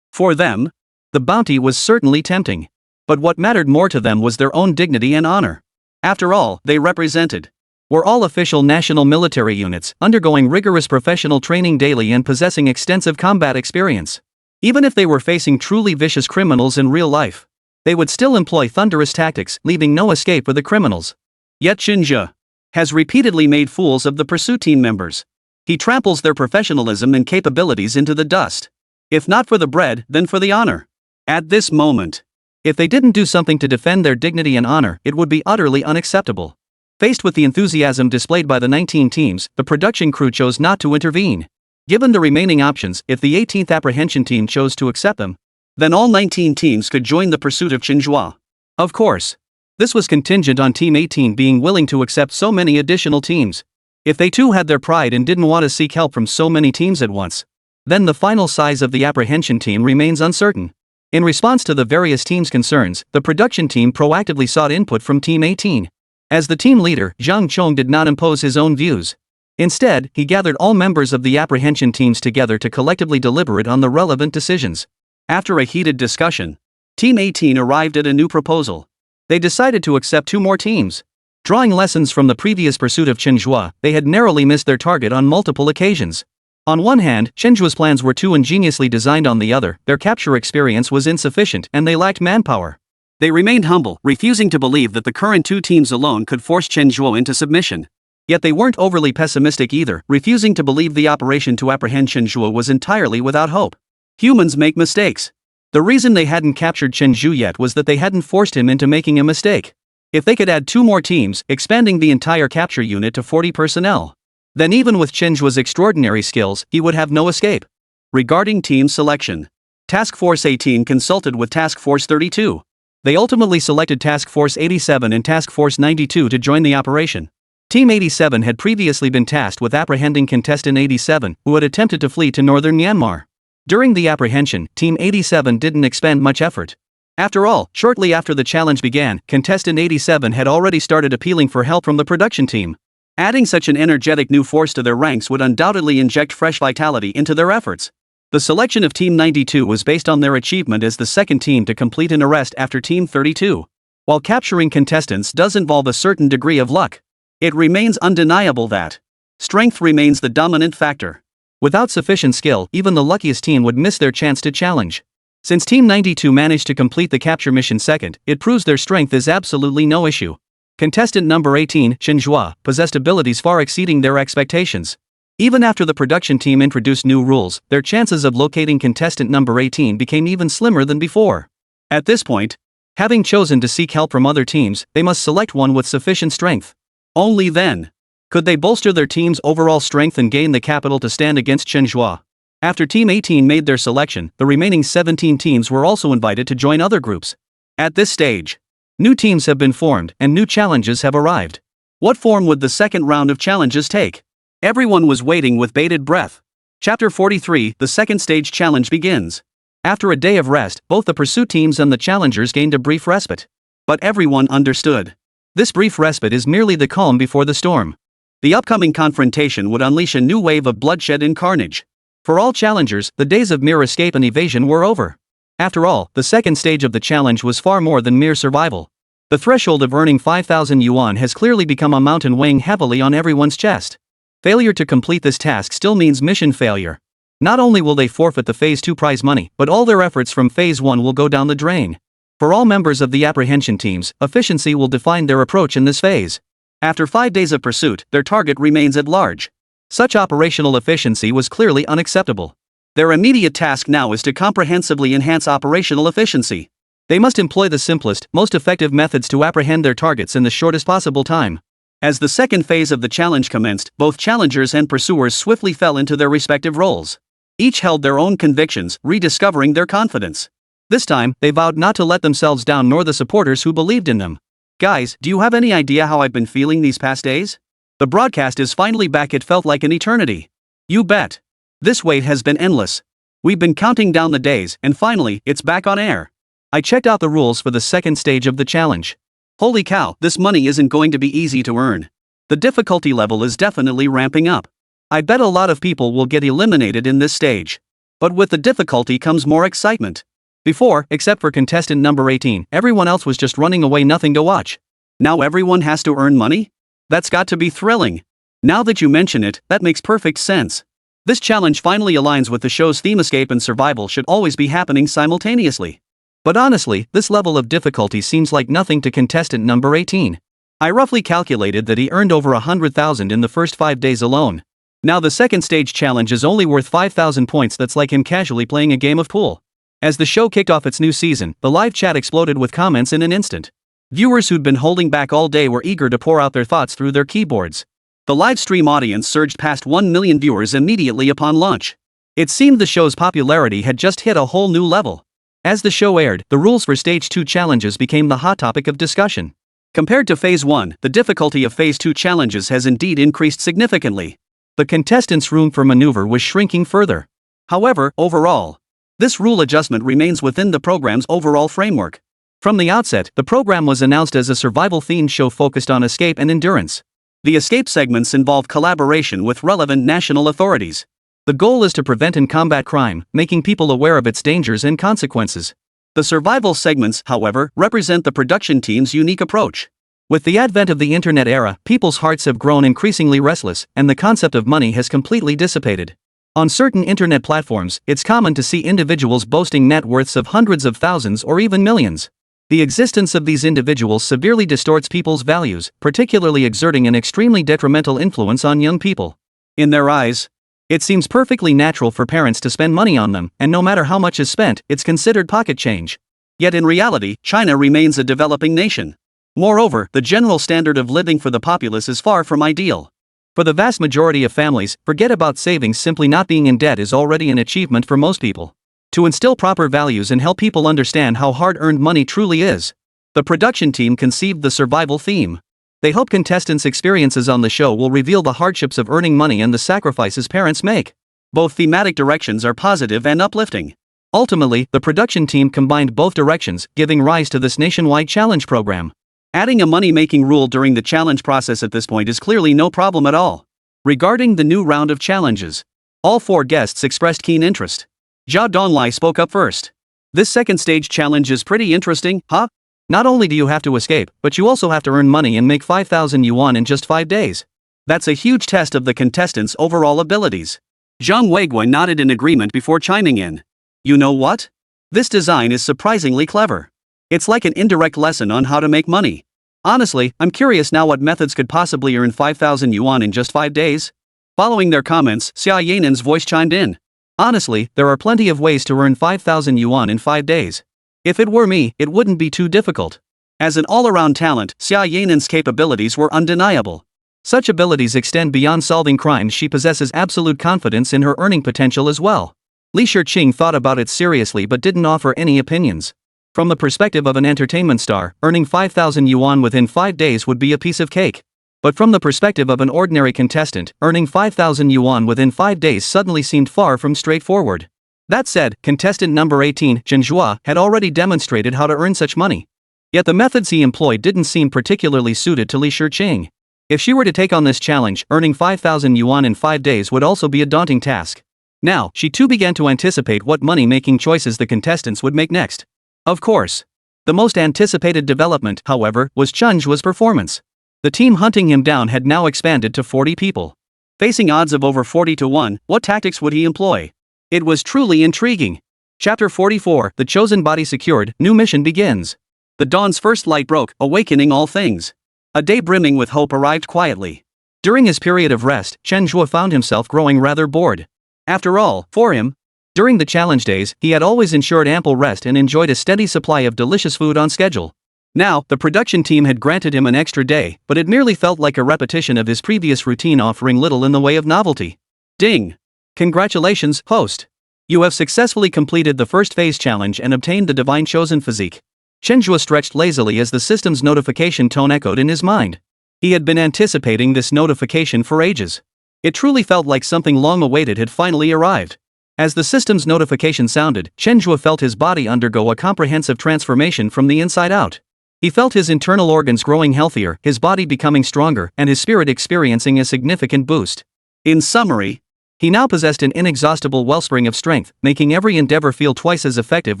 For them, the bounty was certainly tempting. But what mattered more to them was their own dignity and honor. After all, they represented were all official national military units, undergoing rigorous professional training daily and possessing extensive combat experience. Even if they were facing truly vicious criminals in real life, they would still employ thunderous tactics, leaving no escape for the criminals. Yet Chen Zhe has repeatedly made fools of the pursuit team members. He tramples their professionalism and capabilities into the dust. If not for the bread, then for the honor. At this moment, if they didn't do something to defend their dignity and honor, it would be utterly unacceptable. Faced with the enthusiasm displayed by the 19 teams, the production crew chose not to intervene. Given the remaining options, if the 18th apprehension team chose to accept them, then all 19 teams could join the pursuit of Chen Zhe. Of course, this was contingent on Team 18 being willing to accept so many additional teams. If they too had their pride and didn't want to seek help from so many teams at once, then the final size of the apprehension team remains uncertain. In response to the various teams' concerns, the production team proactively sought input from Team 18. As the team leader, Zhang Chong did not impose his own views. Instead, he gathered all members of the apprehension teams together to collectively deliberate on the relevant decisions. After a heated discussion, Team 18 arrived at a new proposal. They decided to accept 2 more teams. Drawing lessons from the previous pursuit of Chen Zhe, they had narrowly missed their target on multiple occasions. On one hand, Chen Zhe's plans were too ingeniously designed. On the other, their capture experience was insufficient and they lacked manpower. They remained humble, refusing to believe that the current 2 teams alone could force Chen Zhe into submission. Yet they weren't overly pessimistic either, refusing to believe the operation to apprehend Chen Zhe was entirely without hope. Humans make mistakes. The reason they hadn't captured Chen Zhe yet was that they hadn't forced him into making a mistake. If they could add 2 more teams, expanding the entire capture unit to 40 personnel, then even with Chen Zhe's extraordinary skills, he would have no escape. Regarding team selection, Task Force 18 consulted with Task Force 32. They ultimately selected Task Force 87 and Task Force 92 to join the operation. Team 87 had previously been tasked with apprehending contestant 87, who had attempted to flee to northern Myanmar. During the apprehension, Team 87 didn't expend much effort. After all, shortly after the challenge began, contestant 87 had already started appealing for help from the production team. Adding such an energetic new force to their ranks would undoubtedly inject fresh vitality into their efforts. The selection of Team 92 was based on their achievement as the second team to complete an arrest after Team 32. While capturing contestants does involve a certain degree of luck, it remains undeniable that strength remains the dominant factor. Without sufficient skill, even the luckiest team would miss their chance to challenge. Since Team 92 managed to complete the capture mission second, it proves their strength is absolutely no issue. Contestant number 18, Chen Zhe, possessed abilities far exceeding their expectations. Even after the production team introduced new rules, their chances of locating contestant number 18 became even slimmer than before. At this point, having chosen to seek help from other teams, they must select one with sufficient strength. Only then could they bolster their team's overall strength and gain the capital to stand against Chen Zhe. After Team 18 made their selection, the remaining 17 teams were also invited to join other groups. At this stage, new teams have been formed and new challenges have arrived. What form would the second round of challenges take? Everyone was waiting with bated breath. Chapter 43, the second stage challenge begins. After a day of rest, both the pursuit teams and the challengers gained a brief respite. But everyone understood. This brief respite is merely the calm before the storm. The upcoming confrontation would unleash a new wave of bloodshed and carnage. For all challengers, the days of mere escape and evasion were over. After all, the second stage of the challenge was far more than mere survival. The threshold of earning 5,000 yuan has clearly become a mountain weighing heavily on everyone's chest. Failure to complete this task still means mission failure. Not only will they forfeit the Phase 2 prize money, but all their efforts from Phase 1 will go down the drain. For all members of the apprehension teams, efficiency will define their approach in this phase. After 5 days of pursuit, their target remains at large. Such operational efficiency was clearly unacceptable. Their immediate task now is to comprehensively enhance operational efficiency. They must employ the simplest, most effective methods to apprehend their targets in the shortest possible time. As the second phase of the challenge commenced, both challengers and pursuers swiftly fell into their respective roles. Each held their own convictions, rediscovering their confidence. This time, they vowed not to let themselves down nor the supporters who believed in them. Guys, do you have any idea how I've been feeling these past days? The broadcast is finally back. It felt like an eternity. You bet. This wait has been endless. We've been counting down the days, and finally, it's back on air. I checked out the rules for the second stage of the challenge. Holy cow, this money isn't going to be easy to earn. The difficulty level is definitely ramping up. I bet a lot of people will get eliminated in this stage. But with the difficulty comes more excitement. Before, except for contestant number 18, everyone else was just running away, nothing to watch. Now everyone has to earn money? That's got to be thrilling. Now that you mention it, that makes perfect sense. This challenge finally aligns with the show's theme. Escape and survival should always be happening simultaneously. But honestly, this level of difficulty seems like nothing to contestant number 18. I roughly calculated that he earned over 100,000 in the first 5 days alone. Now the second stage challenge is only worth 5,000 points. That's like him casually playing a game of pool. As the show kicked off its new season, the live chat exploded with comments in an instant. Viewers who'd been holding back all day were eager to pour out their thoughts through their keyboards. The live stream audience surged past 1 million viewers immediately upon launch. It seemed the show's popularity had just hit a whole new level. As the show aired, the rules for Stage 2 challenges became the hot topic of discussion. Compared to Phase 1, the difficulty of Phase 2 challenges has indeed increased significantly. The contestants' room for maneuver was shrinking further. However, overall, this rule adjustment remains within the program's overall framework. From the outset, the program was announced as a survival-themed show focused on escape and endurance. The escape segments involve collaboration with relevant national authorities. The goal is to prevent and combat crime, making people aware of its dangers and consequences. The survival segments, however, represent the production team's unique approach. With the advent of the internet era, people's hearts have grown increasingly restless, and the concept of money has completely dissipated. On certain internet platforms, it's common to see individuals boasting net worths of hundreds of thousands or even millions. The existence of these individuals severely distorts people's values, particularly exerting an extremely detrimental influence on young people. In their eyes, it seems perfectly natural for parents to spend money on them, and no matter how much is spent, it's considered pocket change. Yet in reality, China remains a developing nation. Moreover, the general standard of living for the populace is far from ideal. For the vast majority of families, forget about savings. Simply not being in debt is already an achievement for most people. To instill proper values and help people understand how hard-earned money truly is, the production team conceived the survival theme. They hope contestants' experiences on the show will reveal the hardships of earning money and the sacrifices parents make. Both thematic directions are positive and uplifting. Ultimately, the production team combined both directions, giving rise to this nationwide challenge program. Adding a money-making rule during the challenge process at this point is clearly no problem at all. Regarding the new round of challenges, all 4 guests expressed keen interest. Jia Donglai spoke up first. This second stage challenge is pretty interesting, huh? Not only do you have to escape, but you also have to earn money and make 5,000 yuan in just 5 days. That's a huge test of the contestants' overall abilities. Zhang Weiguan nodded in agreement before chiming in. You know what? This design is surprisingly clever. It's like an indirect lesson on how to make money. Honestly, I'm curious now what methods could possibly earn 5,000 yuan in just 5 days? Following their comments, Xia Yanan's voice chimed in. Honestly, there are plenty of ways to earn 5,000 yuan in 5 days. If it were me, it wouldn't be too difficult. As an all-around talent, Xia Yanan's capabilities were undeniable. Such abilities extend beyond solving crimes. She possesses absolute confidence in her earning potential as well. Li Shiqing thought about it seriously but didn't offer any opinions. From the perspective of an entertainment star, earning 5,000 yuan within 5 days would be a piece of cake. But from the perspective of an ordinary contestant, earning 5,000 yuan within 5 days suddenly seemed far from straightforward. That said, contestant number 18, Chen Zhe, had already demonstrated how to earn such money. Yet the methods he employed didn't seem particularly suited to Li Shiqing. If she were to take on this challenge, earning 5,000 yuan in 5 days would also be a daunting task. Now, she too began to anticipate what money-making choices the contestants would make next. Of course. The most anticipated development, however, was Chen Zhe's performance. The team hunting him down had now expanded to 40 people. Facing odds of over 40 to 1, what tactics would he employ? It was truly intriguing. Chapter 44, The Chosen Body Secured, New Mission begins. The dawn's first light broke, awakening all things. A day brimming with hope arrived quietly. During his period of rest, Chen Zhe found himself growing rather bored. After all, for him, during the challenge days, he had always ensured ample rest and enjoyed a steady supply of delicious food on schedule. Now, the production team had granted him an extra day, but it merely felt like a repetition of his previous routine, offering little in the way of novelty. Ding! Congratulations, host! You have successfully completed the first phase challenge and obtained the divine chosen physique. Chen Zhe stretched lazily as the system's notification tone echoed in his mind. He had been anticipating this notification for ages. It truly felt like something long awaited had finally arrived. As the system's notification sounded, Chen Zhe felt his body undergo a comprehensive transformation from the inside out. He felt his internal organs growing healthier, his body becoming stronger, and his spirit experiencing a significant boost. In summary, he now possessed an inexhaustible wellspring of strength, making every endeavor feel twice as effective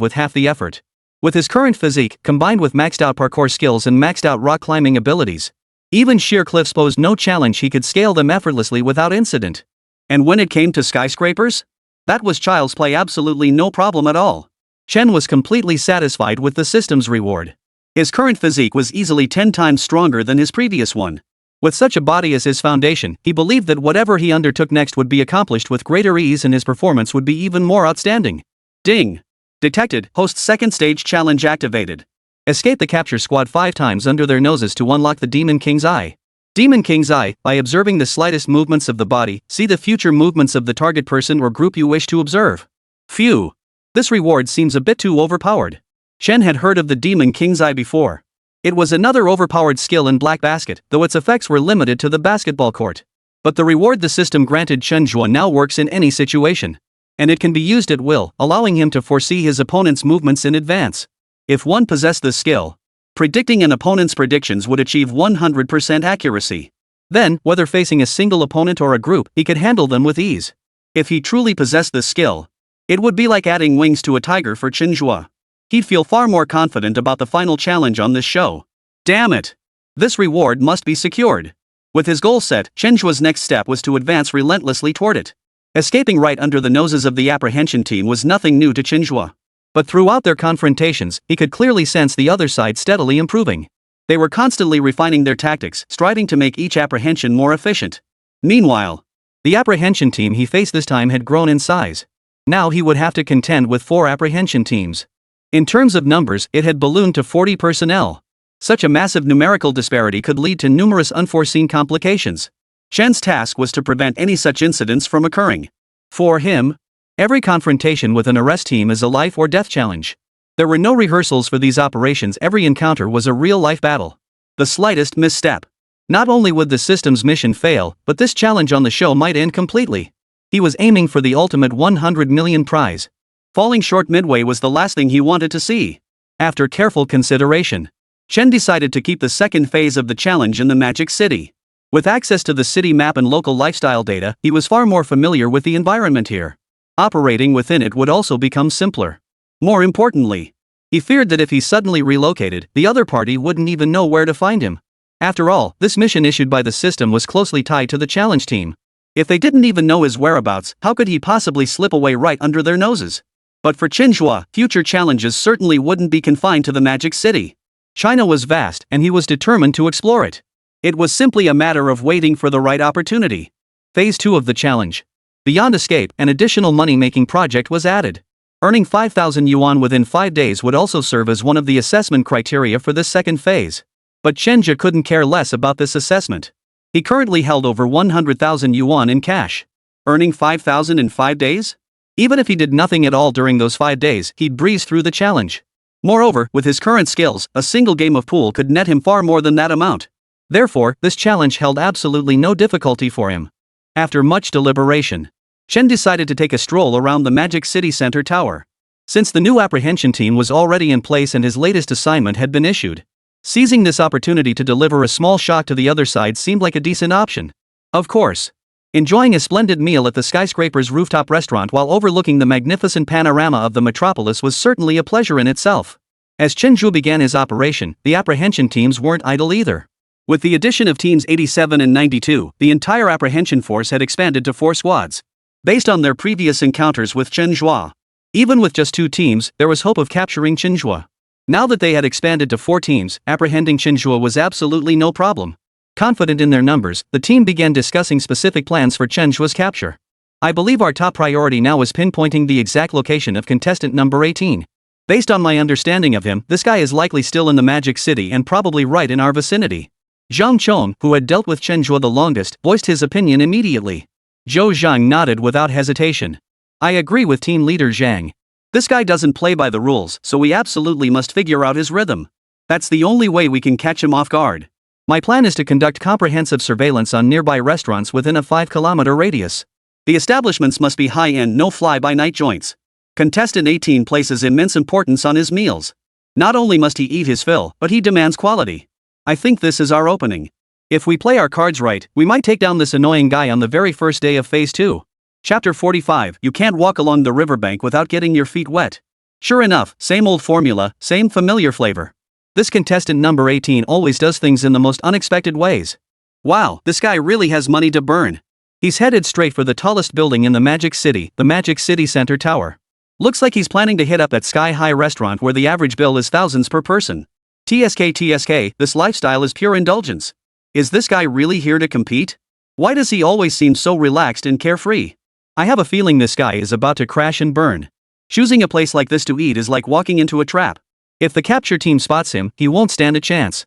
with half the effort. With his current physique, combined with maxed out parkour skills and maxed out rock climbing abilities, Even sheer cliffs posed no challenge, he could scale them effortlessly without incident. And when it came to skyscrapers? That was child's play, absolutely no problem at all. Chen was completely satisfied with the system's reward. His current physique was easily 10 times stronger than his previous one. With such a body as his foundation, he believed that whatever he undertook next would be accomplished with greater ease and his performance would be even more outstanding. Ding! Detected, host second stage challenge activated. Escape the capture squad 5 times under their noses to unlock the Demon King's Eye. Demon King's Eye, by observing the slightest movements of the body, see the future movements of the target person or group you wish to observe. Phew! This reward seems a bit too overpowered. Chen had heard of the Demon King's Eye before. It was another overpowered skill in Black Basket, though its effects were limited to the basketball court. But the reward the system granted Chen Zhe now works in any situation. And it can be used at will, allowing him to foresee his opponent's movements in advance. If one possessed this skill, predicting an opponent's predictions would achieve 100% accuracy. Then, whether facing a single opponent or a group, he could handle them with ease. If he truly possessed this skill, it would be like adding wings to a tiger for Chen Zhe. He'd feel far more confident about the final challenge on this show. Damn it! This reward must be secured. With his goal set, Chen Zhe's next step was to advance relentlessly toward it. Escaping right under the noses of the apprehension team was nothing new to Chen Zhe. But throughout their confrontations, he could clearly sense the other side steadily improving. They were constantly refining their tactics, striving to make each apprehension more efficient. Meanwhile, the apprehension team he faced this time had grown in size. Now he would have to contend with 4 apprehension teams. In terms of numbers, it had ballooned to 40 personnel. Such a massive numerical disparity could lead to numerous unforeseen complications. Chen's task was to prevent any such incidents from occurring. For him, every confrontation with an arrest team is a life or death challenge. There were no rehearsals for these operations, every encounter was a real-life battle. The slightest misstep. Not only would the system's mission fail, but this challenge on the show might end completely. He was aiming for the ultimate 100 million prize. Falling short midway was the last thing he wanted to see. After careful consideration, Chen decided to keep the second phase of the challenge in the Magic City. With access to the city map and local lifestyle data, he was far more familiar with the environment here. Operating within it would also become simpler. More importantly, he feared that if he suddenly relocated, the other party wouldn't even know where to find him. After all, this mission issued by the system was closely tied to the challenge team. If they didn't even know his whereabouts, how could he possibly slip away right under their noses? But for Chen Zhe, future challenges certainly wouldn't be confined to the Magic City. China was vast, and he was determined to explore it. It was simply a matter of waiting for the right opportunity. Phase 2 of the challenge. Beyond escape, an additional money-making project was added. Earning 5,000 yuan within 5 days would also serve as one of the assessment criteria for this second phase. But Chen Zhe couldn't care less about this assessment. He currently held over 100,000 yuan in cash. Earning 5,000 in 5 days? Even if he did nothing at all during those 5 days, he'd breeze through the challenge. Moreover, with his current skills, a single game of pool could net him far more than that amount. Therefore, this challenge held absolutely no difficulty for him. After much deliberation, Chen decided to take a stroll around the Magic City Center Tower. Since the new apprehension team was already in place and his latest assignment had been issued, seizing this opportunity to deliver a small shock to the other side seemed like a decent option. Of course, enjoying a splendid meal at the skyscraper's rooftop restaurant while overlooking the magnificent panorama of the metropolis was certainly a pleasure in itself. As Chen Zhe began his operation, the apprehension teams weren't idle either. With the addition of teams 87 and 92, the entire apprehension force had expanded to 4 squads. Based on their previous encounters with Chen Zhe, even with just 2 teams, there was hope of capturing Chen Zhe. Now that they had expanded to 4 teams, apprehending Chen Zhe was absolutely no problem. Confident in their numbers, the team began discussing specific plans for Chen Zhe's capture. I believe our top priority now is pinpointing the exact location of contestant number 18. Based on my understanding of him, this guy is likely still in the Magic City and probably right in our vicinity. Zhang Chong, who had dealt with Chen Zhe the longest, voiced his opinion immediately. Zhou Zhang nodded without hesitation. I agree with team leader Zhang. This guy doesn't play by the rules, so we absolutely must figure out his rhythm. That's the only way we can catch him off guard. My plan is to conduct comprehensive surveillance on nearby restaurants within a 5-kilometer radius. The establishments must be high-end, no fly-by-night joints. Contestant 18 places immense importance on his meals. Not only must he eat his fill, but he demands quality. I think this is our opening. If we play our cards right, we might take down this annoying guy on the very first day of Phase 2. Chapter 45, You can't walk along the riverbank without getting your feet wet. Sure enough, same old formula, same familiar flavor. This contestant number 18 always does things in the most unexpected ways. Wow, this guy really has money to burn. He's headed straight for the tallest building in the Magic City, the Magic City Center Tower. Looks like he's planning to hit up that sky-high restaurant where the average bill is thousands per person. TSK, this lifestyle is pure indulgence. Is this guy really here to compete? Why does he always seem so relaxed and carefree? I have a feeling this guy is about to crash and burn. Choosing a place like this to eat is like walking into a trap. If the capture team spots him, he won't stand a chance.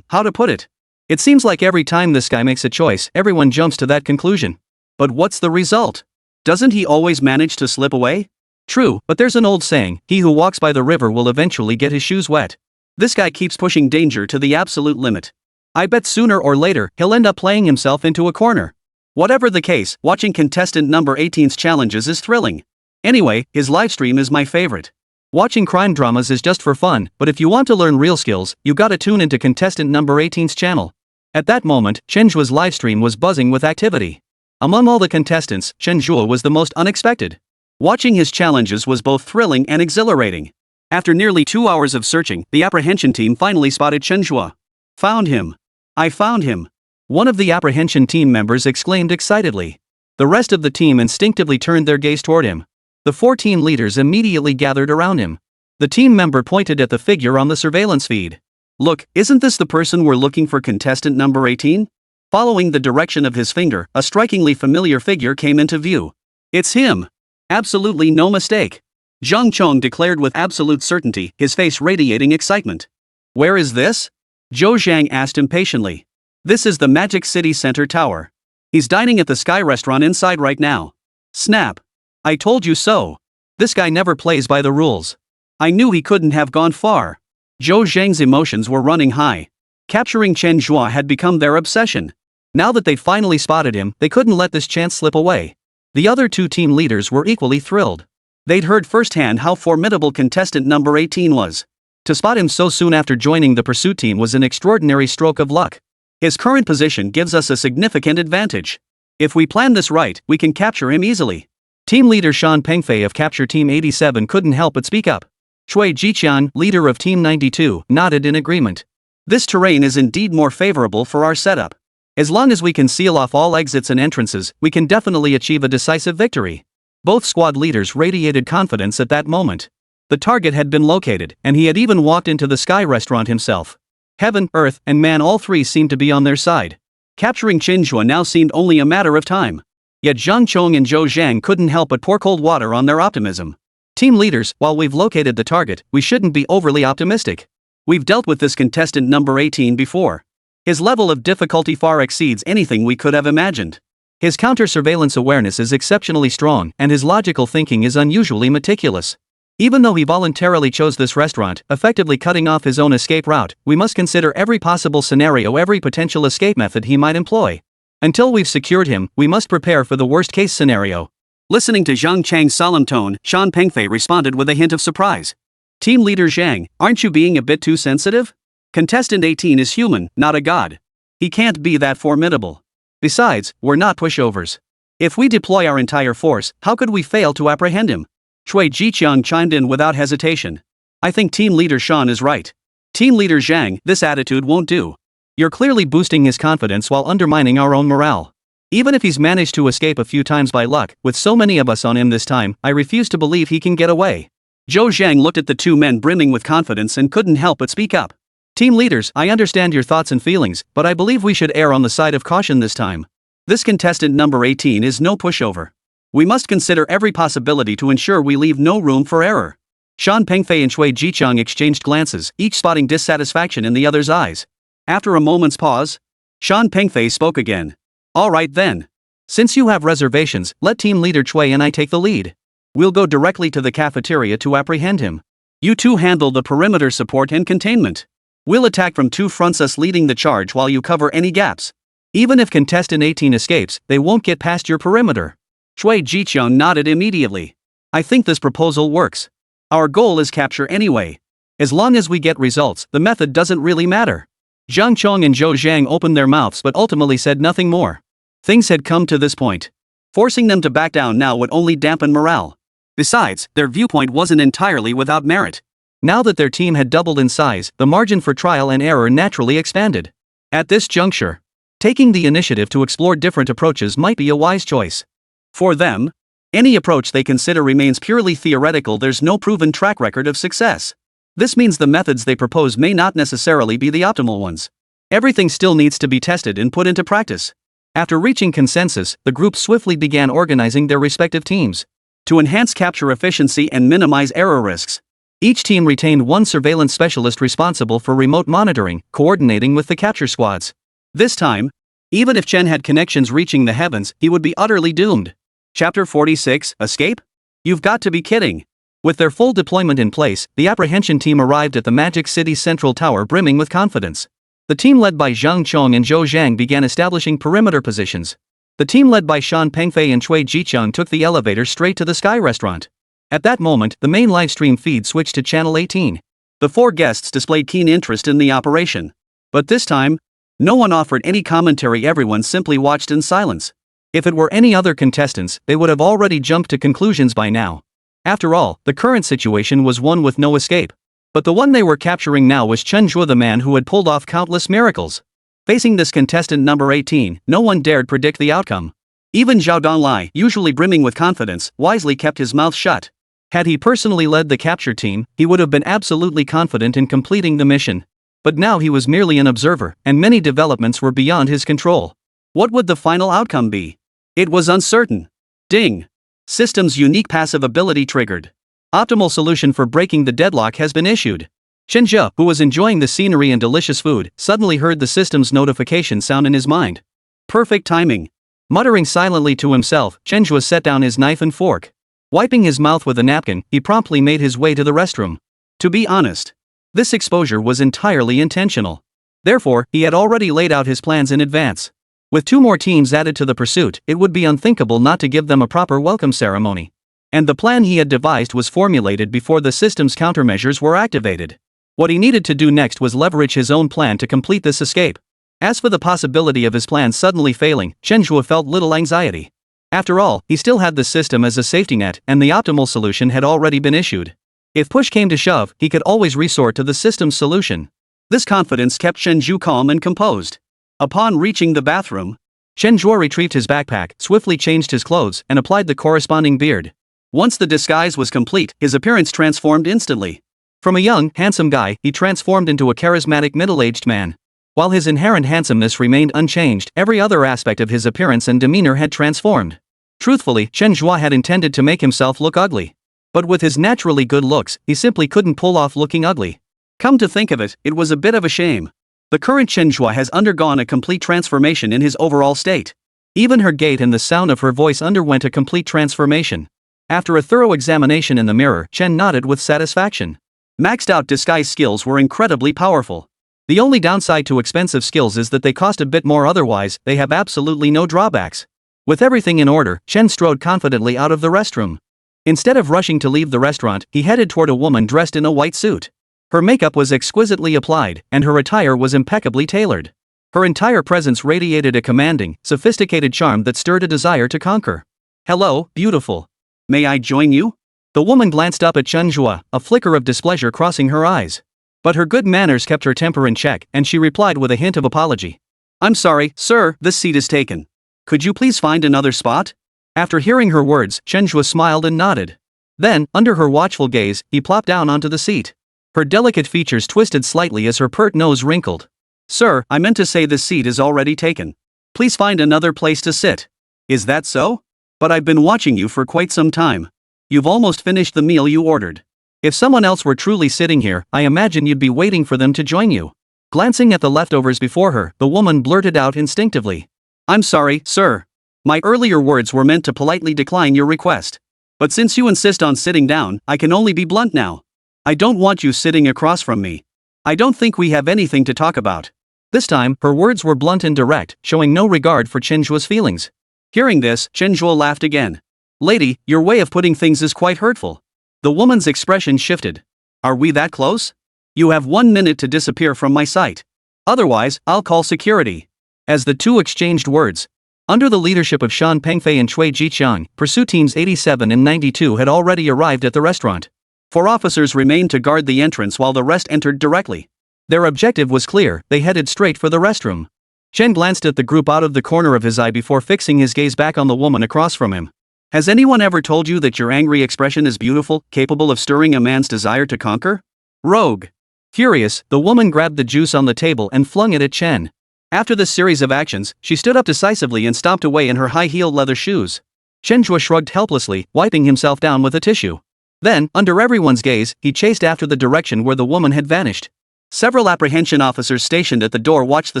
How to put it? It seems like every time this guy makes a choice, everyone jumps to that conclusion. But what's the result? Doesn't he always manage to slip away? True, but there's an old saying, he who walks by the river will eventually get his shoes wet. This guy keeps pushing danger to the absolute limit. I bet sooner or later, he'll end up playing himself into a corner. Whatever the case, watching contestant number 18's challenges is thrilling. Anyway, his livestream is my favorite. Watching crime dramas is just for fun, but if you want to learn real skills, you gotta tune into contestant number 18's channel. At that moment, Chen Zhe's livestream was buzzing with activity. Among all the contestants, Chen Zhe was the most unexpected. Watching his challenges was both thrilling and exhilarating. After nearly 2 hours of searching, the apprehension team finally spotted Chen Zhe. Found him. I found him. One of the apprehension team members exclaimed excitedly. The rest of the team instinctively turned their gaze toward him. The 14 leaders immediately gathered around him. The team member pointed at the figure on the surveillance feed. Look, isn't this the person we're looking for, contestant number 18? Following the direction of his finger, a strikingly familiar figure came into view. It's him. Absolutely no mistake. Zhang Chong declared with absolute certainty, his face radiating excitement. Where is this? Zhou Zhang asked impatiently. This is the Magic City Center Tower. He's dining at the Sky Restaurant inside right now. Snap. I told you so. This guy never plays by the rules. I knew he couldn't have gone far. Zhou Zhang's emotions were running high. Capturing Chen Zhe had become their obsession. Now that they'd finally spotted him, they couldn't let this chance slip away. The other two team leaders were equally thrilled. They'd heard firsthand how formidable contestant number 18 was. To spot him so soon after joining the pursuit team was an extraordinary stroke of luck. His current position gives us a significant advantage. If we plan this right, we can capture him easily. Team leader Shan Pengfei of Capture Team 87 couldn't help but speak up. Cui Jiqian, leader of Team 92, nodded in agreement. This terrain is indeed more favorable for our setup. As long as we can seal off all exits and entrances, we can definitely achieve a decisive victory. Both squad leaders radiated confidence at that moment. The target had been located, and he had even walked into the Sky Restaurant himself. Heaven, earth, and man, all three seemed to be on their side. Capturing Chen Zhe now seemed only a matter of time. Yet Zhang Chong and Zhou Zhang couldn't help but pour cold water on their optimism. Team leaders, while we've located the target, we shouldn't be overly optimistic. We've dealt with this contestant number 18 before. His level of difficulty far exceeds anything we could have imagined. His counter-surveillance awareness is exceptionally strong, and his logical thinking is unusually meticulous. Even though he voluntarily chose this restaurant, effectively cutting off his own escape route, we must consider every possible scenario, every potential escape method he might employ. Until we've secured him, we must prepare for the worst-case scenario. Listening to Zhang Chang's solemn tone, Shan Pengfei responded with a hint of surprise. Team leader Zhang, aren't you being a bit too sensitive? Contestant 18 is human, not a god. He can't be that formidable. Besides, we're not pushovers. If we deploy our entire force, how could we fail to apprehend him? Cui Jiqiang chimed in without hesitation. I think team leader Shan is right. Team leader Zhang, this attitude won't do. You're clearly boosting his confidence while undermining our own morale. Even if he's managed to escape a few times by luck, with so many of us on him this time, I refuse to believe he can get away. Zhou Zhang looked at the two men brimming with confidence and couldn't help but speak up. Team leaders, I understand your thoughts and feelings, but I believe we should err on the side of caution this time. This contestant number 18 is no pushover. We must consider every possibility to ensure we leave no room for error. Shan Pengfei and Cui Jiqiang exchanged glances, each spotting dissatisfaction in the other's eyes. After a moment's pause, Shan Pengfei spoke again. All right then. Since you have reservations, let team leader Cui and I take the lead. We'll go directly to the cafeteria to apprehend him. You two handle the perimeter support and containment. We'll attack from two fronts, us leading the charge while you cover any gaps. Even if contestant 18 escapes, they won't get past your perimeter. Cui Jiqiang nodded immediately. I think this proposal works. Our goal is capture anyway. As long as we get results, the method doesn't really matter. Zhang Chong and Zhou Zhang opened their mouths but ultimately said nothing more. Things had come to this point. Forcing them to back down now would only dampen morale. Besides, their viewpoint wasn't entirely without merit. Now that their team had doubled in size, the margin for trial and error naturally expanded. At this juncture, taking the initiative to explore different approaches might be a wise choice. For them, any approach they consider remains purely theoretical. There's no proven track record of success. This means the methods they propose may not necessarily be the optimal ones. Everything still needs to be tested and put into practice. After reaching consensus, the group swiftly began organizing their respective teams. To enhance capture efficiency and minimize error risks, each team retained one surveillance specialist responsible for remote monitoring, coordinating with the capture squads. This time, even if Chen had connections reaching the heavens, he would be utterly doomed. Chapter 46, Escape? You've got to be kidding. With their full deployment in place, the apprehension team arrived at the Magic City's central tower brimming with confidence. The team led by Zhang Chong and Zhou Zhang began establishing perimeter positions. The team led by Shan Pengfei and Cui Jicheng took the elevator straight to the Sky Restaurant. At that moment, the main livestream feed switched to Channel 18. The four guests displayed keen interest in the operation. But this time, no one offered any commentary. Everyone simply watched in silence. If it were any other contestants, they would have already jumped to conclusions by now. After all, the current situation was one with no escape. But the one they were capturing now was Chen Zhe, the man who had pulled off countless miracles. Facing this contestant number 18, no one dared predict the outcome. Even Zhao Donglai, usually brimming with confidence, wisely kept his mouth shut. Had he personally led the capture team, he would have been absolutely confident in completing the mission. But now he was merely an observer, and many developments were beyond his control. What would the final outcome be? It was uncertain. Ding! System's unique passive ability triggered. Optimal solution for breaking the deadlock has been issued. Chen Zhe, who was enjoying the scenery and delicious food, suddenly heard the system's notification sound in his mind. Perfect timing. Muttering silently to himself, Chen Zhe set down his knife and fork. Wiping his mouth with a napkin, he promptly made his way to the restroom. To be honest, this exposure was entirely intentional. Therefore, he had already laid out his plans in advance. With two more teams added to the pursuit, it would be unthinkable not to give them a proper welcome ceremony. And the plan he had devised was formulated before the system's countermeasures were activated. What he needed to do next was leverage his own plan to complete this escape. As for the possibility of his plan suddenly failing, Chen Zhe felt little anxiety. After all, he still had the system as a safety net, and the optimal solution had already been issued. If push came to shove, he could always resort to the system's solution. This confidence kept Chen Zhe calm and composed. Upon reaching the bathroom, Chen Zhe retrieved his backpack, swiftly changed his clothes, and applied the corresponding beard. Once the disguise was complete, his appearance transformed instantly. From a young, handsome guy, he transformed into a charismatic middle-aged man. While his inherent handsomeness remained unchanged, every other aspect of his appearance and demeanor had transformed. Truthfully, Chen Zhe had intended to make himself look ugly. But with his naturally good looks, he simply couldn't pull off looking ugly. Come to think of it, it was a bit of a shame. The current Chen Zhe has undergone a complete transformation in his overall state. Even her gait and the sound of her voice underwent a complete transformation. After a thorough examination in the mirror, Chen nodded with satisfaction. Maxed out disguise skills were incredibly powerful. The only downside to expensive skills is that they cost a bit more, otherwise, they have absolutely no drawbacks. With everything in order, Chen strode confidently out of the restroom. Instead of rushing to leave the restaurant, he headed toward a woman dressed in a white suit. Her makeup was exquisitely applied, and her attire was impeccably tailored. Her entire presence radiated a commanding, sophisticated charm that stirred a desire to conquer. "Hello, beautiful. May I join you?" The woman glanced up at Chen Zhe, a flicker of displeasure crossing her eyes. But her good manners kept her temper in check, and she replied with a hint of apology. "I'm sorry, sir, this seat is taken. Could you please find another spot?" After hearing her words, Chen Zhe smiled and nodded. Then, under her watchful gaze, he plopped down onto the seat. Her delicate features twisted slightly as her pert nose wrinkled. "Sir, I meant to say this seat is already taken. Please find another place to sit." "Is that so? But I've been watching you for quite some time. You've almost finished the meal you ordered. If someone else were truly sitting here, I imagine you'd be waiting for them to join you." Glancing at the leftovers before her, the woman blurted out instinctively. "I'm sorry, sir. My earlier words were meant to politely decline your request. But since you insist on sitting down, I can only be blunt now. I don't want you sitting across from me. I don't think we have anything to talk about." This time, her words were blunt and direct, showing no regard for Chen Zhe's feelings. Hearing this, Chen Zhe laughed again. "Lady, your way of putting things is quite hurtful." The woman's expression shifted. "Are we that close? You have 1 minute to disappear from my sight. Otherwise, I'll call security." As the two exchanged words, under the leadership of Shan Pengfei and Cui Jicheng, pursuit teams 87 and 92 had already arrived at the restaurant. 4 officers remained to guard the entrance while the rest entered directly. Their objective was clear, they headed straight for the restroom. Chen glanced at the group out of the corner of his eye before fixing his gaze back on the woman across from him. Has anyone ever told you that your angry expression is beautiful, capable of stirring a man's desire to conquer? Rogue. Furious, the woman grabbed the juice on the table and flung it at Chen. After this series of actions, she stood up decisively and stomped away in her high-heeled leather shoes. Chen Zhe shrugged helplessly, wiping himself down with a tissue. Then, under everyone's gaze, he chased after the direction where the woman had vanished. Several apprehension officers stationed at the door watched the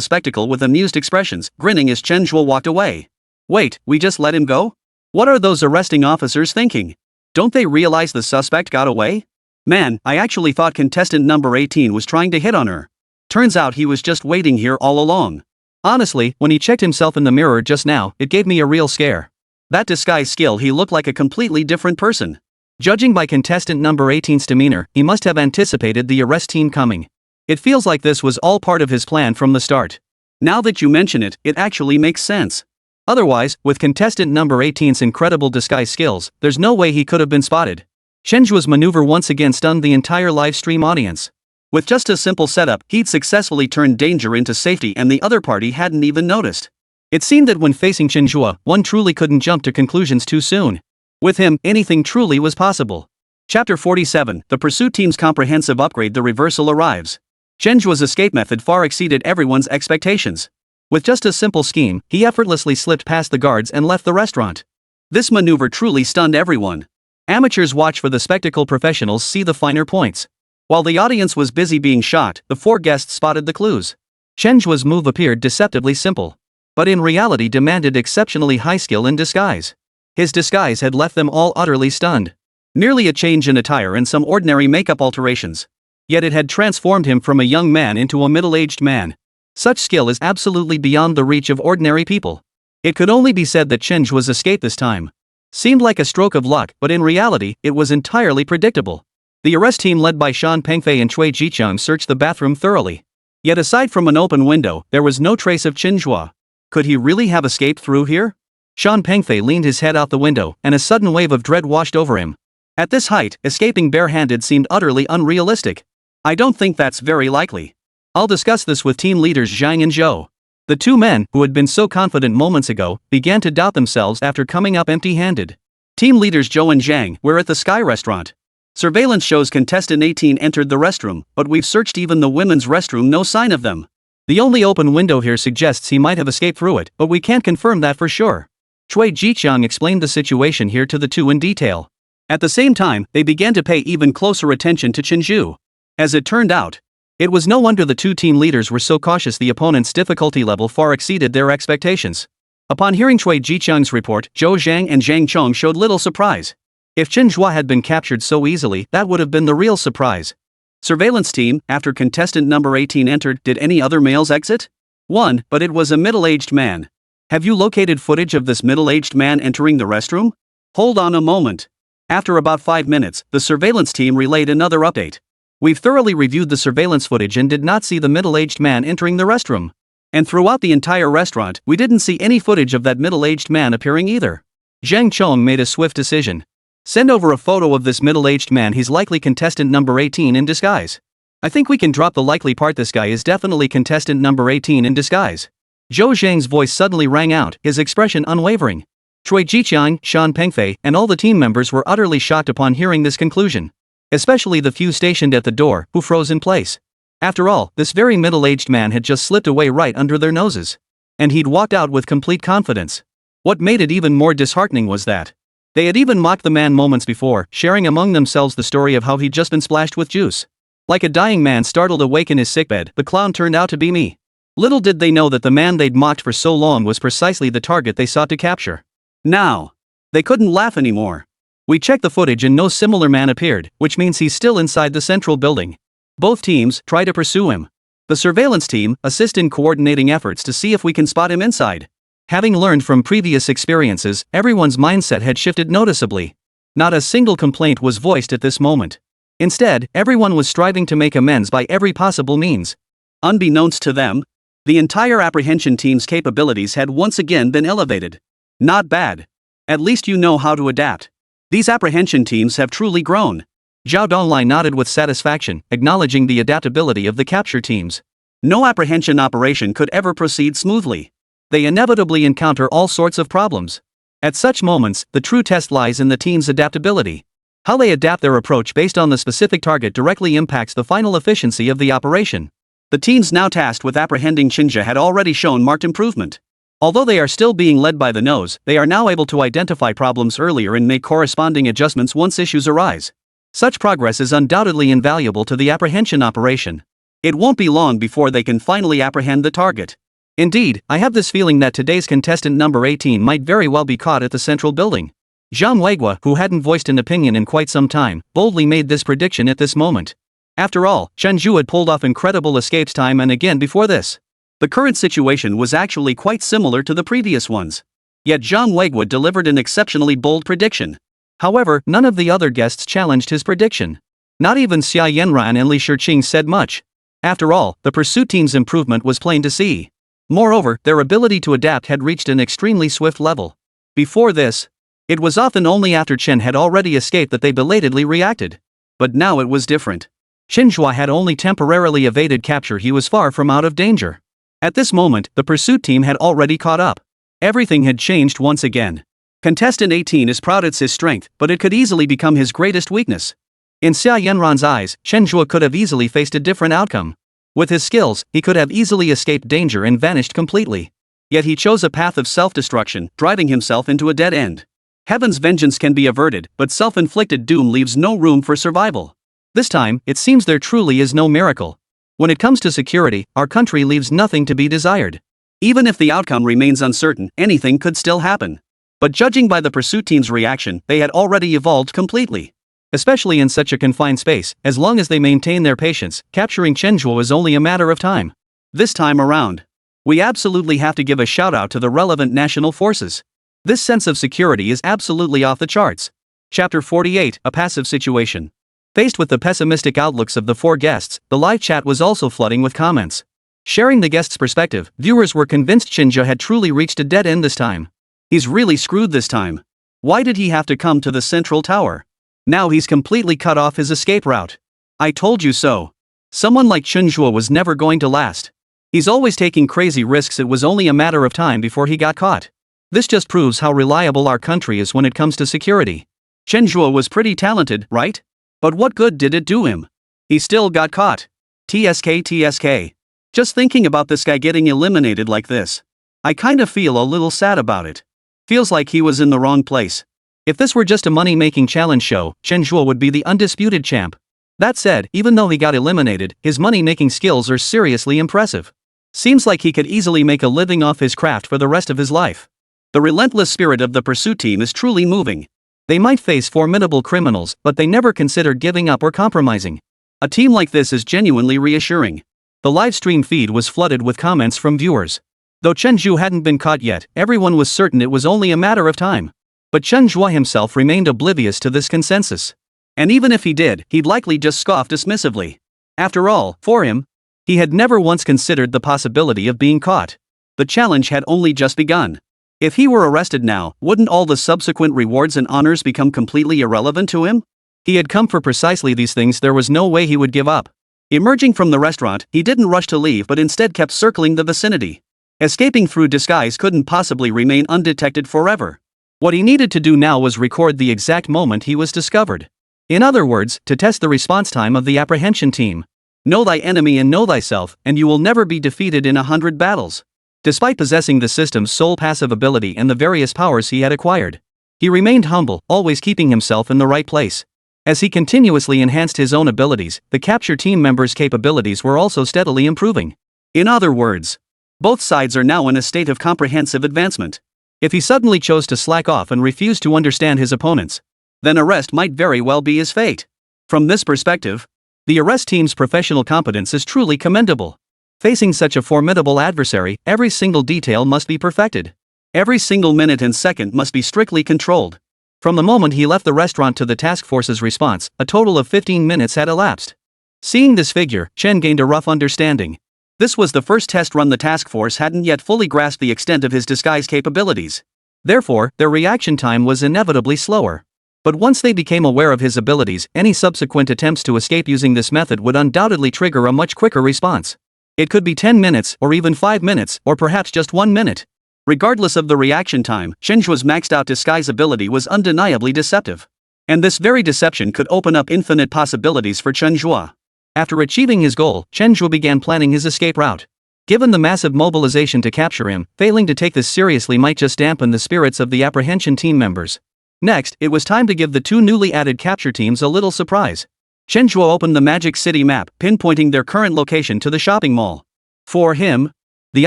spectacle with amused expressions, grinning as Chen Zhe walked away. Wait, we just let him go? What are those arresting officers thinking? Don't they realize the suspect got away? Man, I actually thought contestant number 18 was trying to hit on her. Turns out he was just waiting here all along. Honestly, when he checked himself in the mirror just now, it gave me a real scare. That disguise skill, he looked like a completely different person. Judging by contestant number 18's demeanor, he must have anticipated the arrest team coming. It feels like this was all part of his plan from the start. Now that you mention it, it actually makes sense. Otherwise, with contestant number 18's incredible disguise skills, there's no way he could have been spotted. Chen Zhe's maneuver once again stunned the entire live stream audience. With just a simple setup, he'd successfully turned danger into safety and the other party hadn't even noticed. It seemed that when facing Chen Zhe, one truly couldn't jump to conclusions too soon. With him, anything truly was possible. Chapter 47, the pursuit team's comprehensive upgrade. The reversal arrives. Chen Zhe's escape method far exceeded everyone's expectations. With just a simple scheme, he effortlessly slipped past the guards and left the restaurant. This maneuver truly stunned everyone. Amateurs watch for the spectacle, professionals see the finer points. While the audience was busy being shocked, the 4 guests spotted the clues. Chen Zhe's move appeared deceptively simple, but in reality demanded exceptionally high skill in disguise. His disguise had left them all utterly stunned. Merely a change in attire and some ordinary makeup alterations. Yet it had transformed him from a young man into a middle-aged man. Such skill is absolutely beyond the reach of ordinary people. It could only be said that Chen Zhe's escape this time seemed like a stroke of luck, but in reality, it was entirely predictable. The arrest team led by Shan Pengfei and Cui Jiqiang searched the bathroom thoroughly. Yet aside from an open window, there was no trace of Chen Zhe. Could he really have escaped through here? Shan Pengfei leaned his head out the window, and a sudden wave of dread washed over him. At this height, escaping barehanded seemed utterly unrealistic. I don't think that's very likely. I'll discuss this with team leaders Zhang and Zhou. The 2 men, who had been so confident moments ago, began to doubt themselves after coming up empty-handed. Team leaders Zhou and Zhang were at the Sky restaurant. Surveillance shows contestant 18 entered the restroom, but we've searched even the women's restroom, no sign of them. The only open window here suggests he might have escaped through it, but we can't confirm that for sure. Cui Jiqiang explained the situation here to the 2 in detail. At the same time, they began to pay even closer attention to Chen Zhe. As it turned out, it was no wonder the 2 team leaders were so cautious. The opponent's difficulty level far exceeded their expectations. Upon hearing Cui Jiqiang's report, Zhou Zhang and Zhang Chong showed little surprise. If Chen Zhe had been captured so easily, that would have been the real surprise. Surveillance team, after contestant number 18 entered, did any other males exit? 1, but it was a middle-aged man. Have you located footage of this middle-aged man entering the restroom? Hold on a moment. After about 5 minutes, the surveillance team relayed another update. We've thoroughly reviewed the surveillance footage and did not see the middle-aged man entering the restroom. And throughout the entire restaurant, we didn't see any footage of that middle-aged man appearing either. Zhang Chong made a swift decision. Send over a photo of this middle-aged man. He's likely contestant number 18 in disguise. I think we can drop the likely part. This guy is definitely contestant number 18 in disguise. Zhou Zhang's voice suddenly rang out, his expression unwavering. Cui Jiqiang, Shan Pengfei, and all the team members were utterly shocked upon hearing this conclusion. Especially the few stationed at the door, who froze in place. After all, this very middle-aged man had just slipped away right under their noses. And he'd walked out with complete confidence. What made it even more disheartening was that they had even mocked the man moments before, sharing among themselves the story of how he'd just been splashed with juice. Like a dying man startled awake in his sickbed, the clown turned out to be me. Little did they know that the man they'd mocked for so long was precisely the target they sought to capture. Now, they couldn't laugh anymore. We checked the footage and no similar man appeared, which means he's still inside the central building. Both teams try to pursue him. The surveillance team assist in coordinating efforts to see if we can spot him inside. Having learned from previous experiences, everyone's mindset had shifted noticeably. Not a single complaint was voiced at this moment. Instead, everyone was striving to make amends by every possible means. Unbeknownst to them, the entire apprehension team's capabilities had once again been elevated. Not bad. At least you know how to adapt. These apprehension teams have truly grown. Zhao Donglai nodded with satisfaction, acknowledging the adaptability of the capture teams. No apprehension operation could ever proceed smoothly. They inevitably encounter all sorts of problems. At such moments, the true test lies in the team's adaptability. How they adapt their approach based on the specific target directly impacts the final efficiency of the operation. The teams now tasked with apprehending Chen Zhe had already shown marked improvement. Although they are still being led by the nose, they are now able to identify problems earlier and make corresponding adjustments once issues arise. Such progress is undoubtedly invaluable to the apprehension operation. It won't be long before they can finally apprehend the target. Indeed, I have this feeling that today's contestant number 18 might very well be caught at the central building. Zhang Weiguo, who hadn't voiced an opinion in quite some time, boldly made this prediction at this moment. After all, Chen Zhe had pulled off incredible escapes time and again before this. The current situation was actually quite similar to the previous ones. Yet Zhang Weiguo delivered an exceptionally bold prediction. However, none of the other guests challenged his prediction. Not even Xia Yanran and Li Shiqing said much. After all, the pursuit team's improvement was plain to see. Moreover, their ability to adapt had reached an extremely swift level. Before this, it was often only after Chen had already escaped that they belatedly reacted. But now it was different. Chen Zhe had only temporarily evaded capture. He was far from out of danger. At this moment, the pursuit team had already caught up. Everything had changed once again. Contestant 18 is proud it's his strength, but it could easily become his greatest weakness. In Xia Yanran's eyes, Chen Zhe could have easily faced a different outcome. With his skills, he could have easily escaped danger and vanished completely. Yet he chose a path of self-destruction, driving himself into a dead end. Heaven's vengeance can be averted, but self-inflicted doom leaves no room for survival. This time, it seems there truly is no miracle. When it comes to security, our country leaves nothing to be desired. Even if the outcome remains uncertain, anything could still happen. But judging by the pursuit team's reaction, they had already evolved completely. Especially in such a confined space, as long as they maintain their patience, capturing Chen Zhe is only a matter of time. This time around, we absolutely have to give a shout out to the relevant national forces. This sense of security is absolutely off the charts. Chapter 48, A Passive Situation. Faced with the pessimistic outlooks of the four guests, the live chat was also flooding with comments. Sharing the guests' perspective, viewers were convinced Chen Zhe had truly reached a dead end this time. He's really screwed this time. Why did he have to come to the central tower? Now he's completely cut off his escape route. I told you so. Someone like Chen Zhe was never going to last. He's always taking crazy risks. It was only a matter of time before he got caught. This just proves how reliable our country is when it comes to security. Chen Zhe was pretty talented, right? But what good did it do him? He still got caught. TSK. Just thinking about this guy getting eliminated like this, I kind of feel a little sad about it. Feels like he was in the wrong place. If this were just a money-making challenge show, Chen Zhe would be the undisputed champ. That said, even though he got eliminated, his money-making skills are seriously impressive. Seems like he could easily make a living off his craft for the rest of his life. The relentless spirit of the pursuit team is truly moving. They might face formidable criminals, but they never consider giving up or compromising. A team like this is genuinely reassuring. The live stream feed was flooded with comments from viewers. Though Chen Zhe hadn't been caught yet, everyone was certain it was only a matter of time. But Chen Zhe himself remained oblivious to this consensus. And even if he did, he'd likely just scoff dismissively. After all, for him, he had never once considered the possibility of being caught. The challenge had only just begun. If he were arrested now, wouldn't all the subsequent rewards and honors become completely irrelevant to him? He had come for precisely these things. There was no way he would give up. Emerging from the restaurant, he didn't rush to leave but instead kept circling the vicinity. Escaping through disguise couldn't possibly remain undetected forever. What he needed to do now was record the exact moment he was discovered. In other words, to test the response time of the apprehension team. Know thy enemy and know thyself, and you will never be defeated in 100 battles. Despite possessing the system's sole passive ability and the various powers he had acquired, he remained humble, always keeping himself in the right place. As he continuously enhanced his own abilities, the capture team members' capabilities were also steadily improving. In other words, both sides are now in a state of comprehensive advancement. If he suddenly chose to slack off and refuse to understand his opponents, then arrest might very well be his fate. From this perspective, the arrest team's professional competence is truly commendable. Facing such a formidable adversary, every single detail must be perfected. Every single minute and second must be strictly controlled. From the moment he left the restaurant to the task force's response, a total of 15 minutes had elapsed. Seeing this figure, Chen gained a rough understanding. This was the first test run. The task force hadn't yet fully grasped the extent of his disguise capabilities. Therefore, their reaction time was inevitably slower. But once they became aware of his abilities, any subsequent attempts to escape using this method would undoubtedly trigger a much quicker response. It could be 10 minutes, or even 5 minutes, or perhaps just 1 minute. Regardless of the reaction time, Chen Zhe's maxed out disguise ability was undeniably deceptive. And this very deception could open up infinite possibilities for Chen Zhe. After achieving his goal, Chen Zhe began planning his escape route. Given the massive mobilization to capture him, failing to take this seriously might just dampen the spirits of the apprehension team members. Next, it was time to give the two newly added capture teams a little surprise. Chen Zhe opened the Magic City map, pinpointing their current location to the shopping mall. For him, the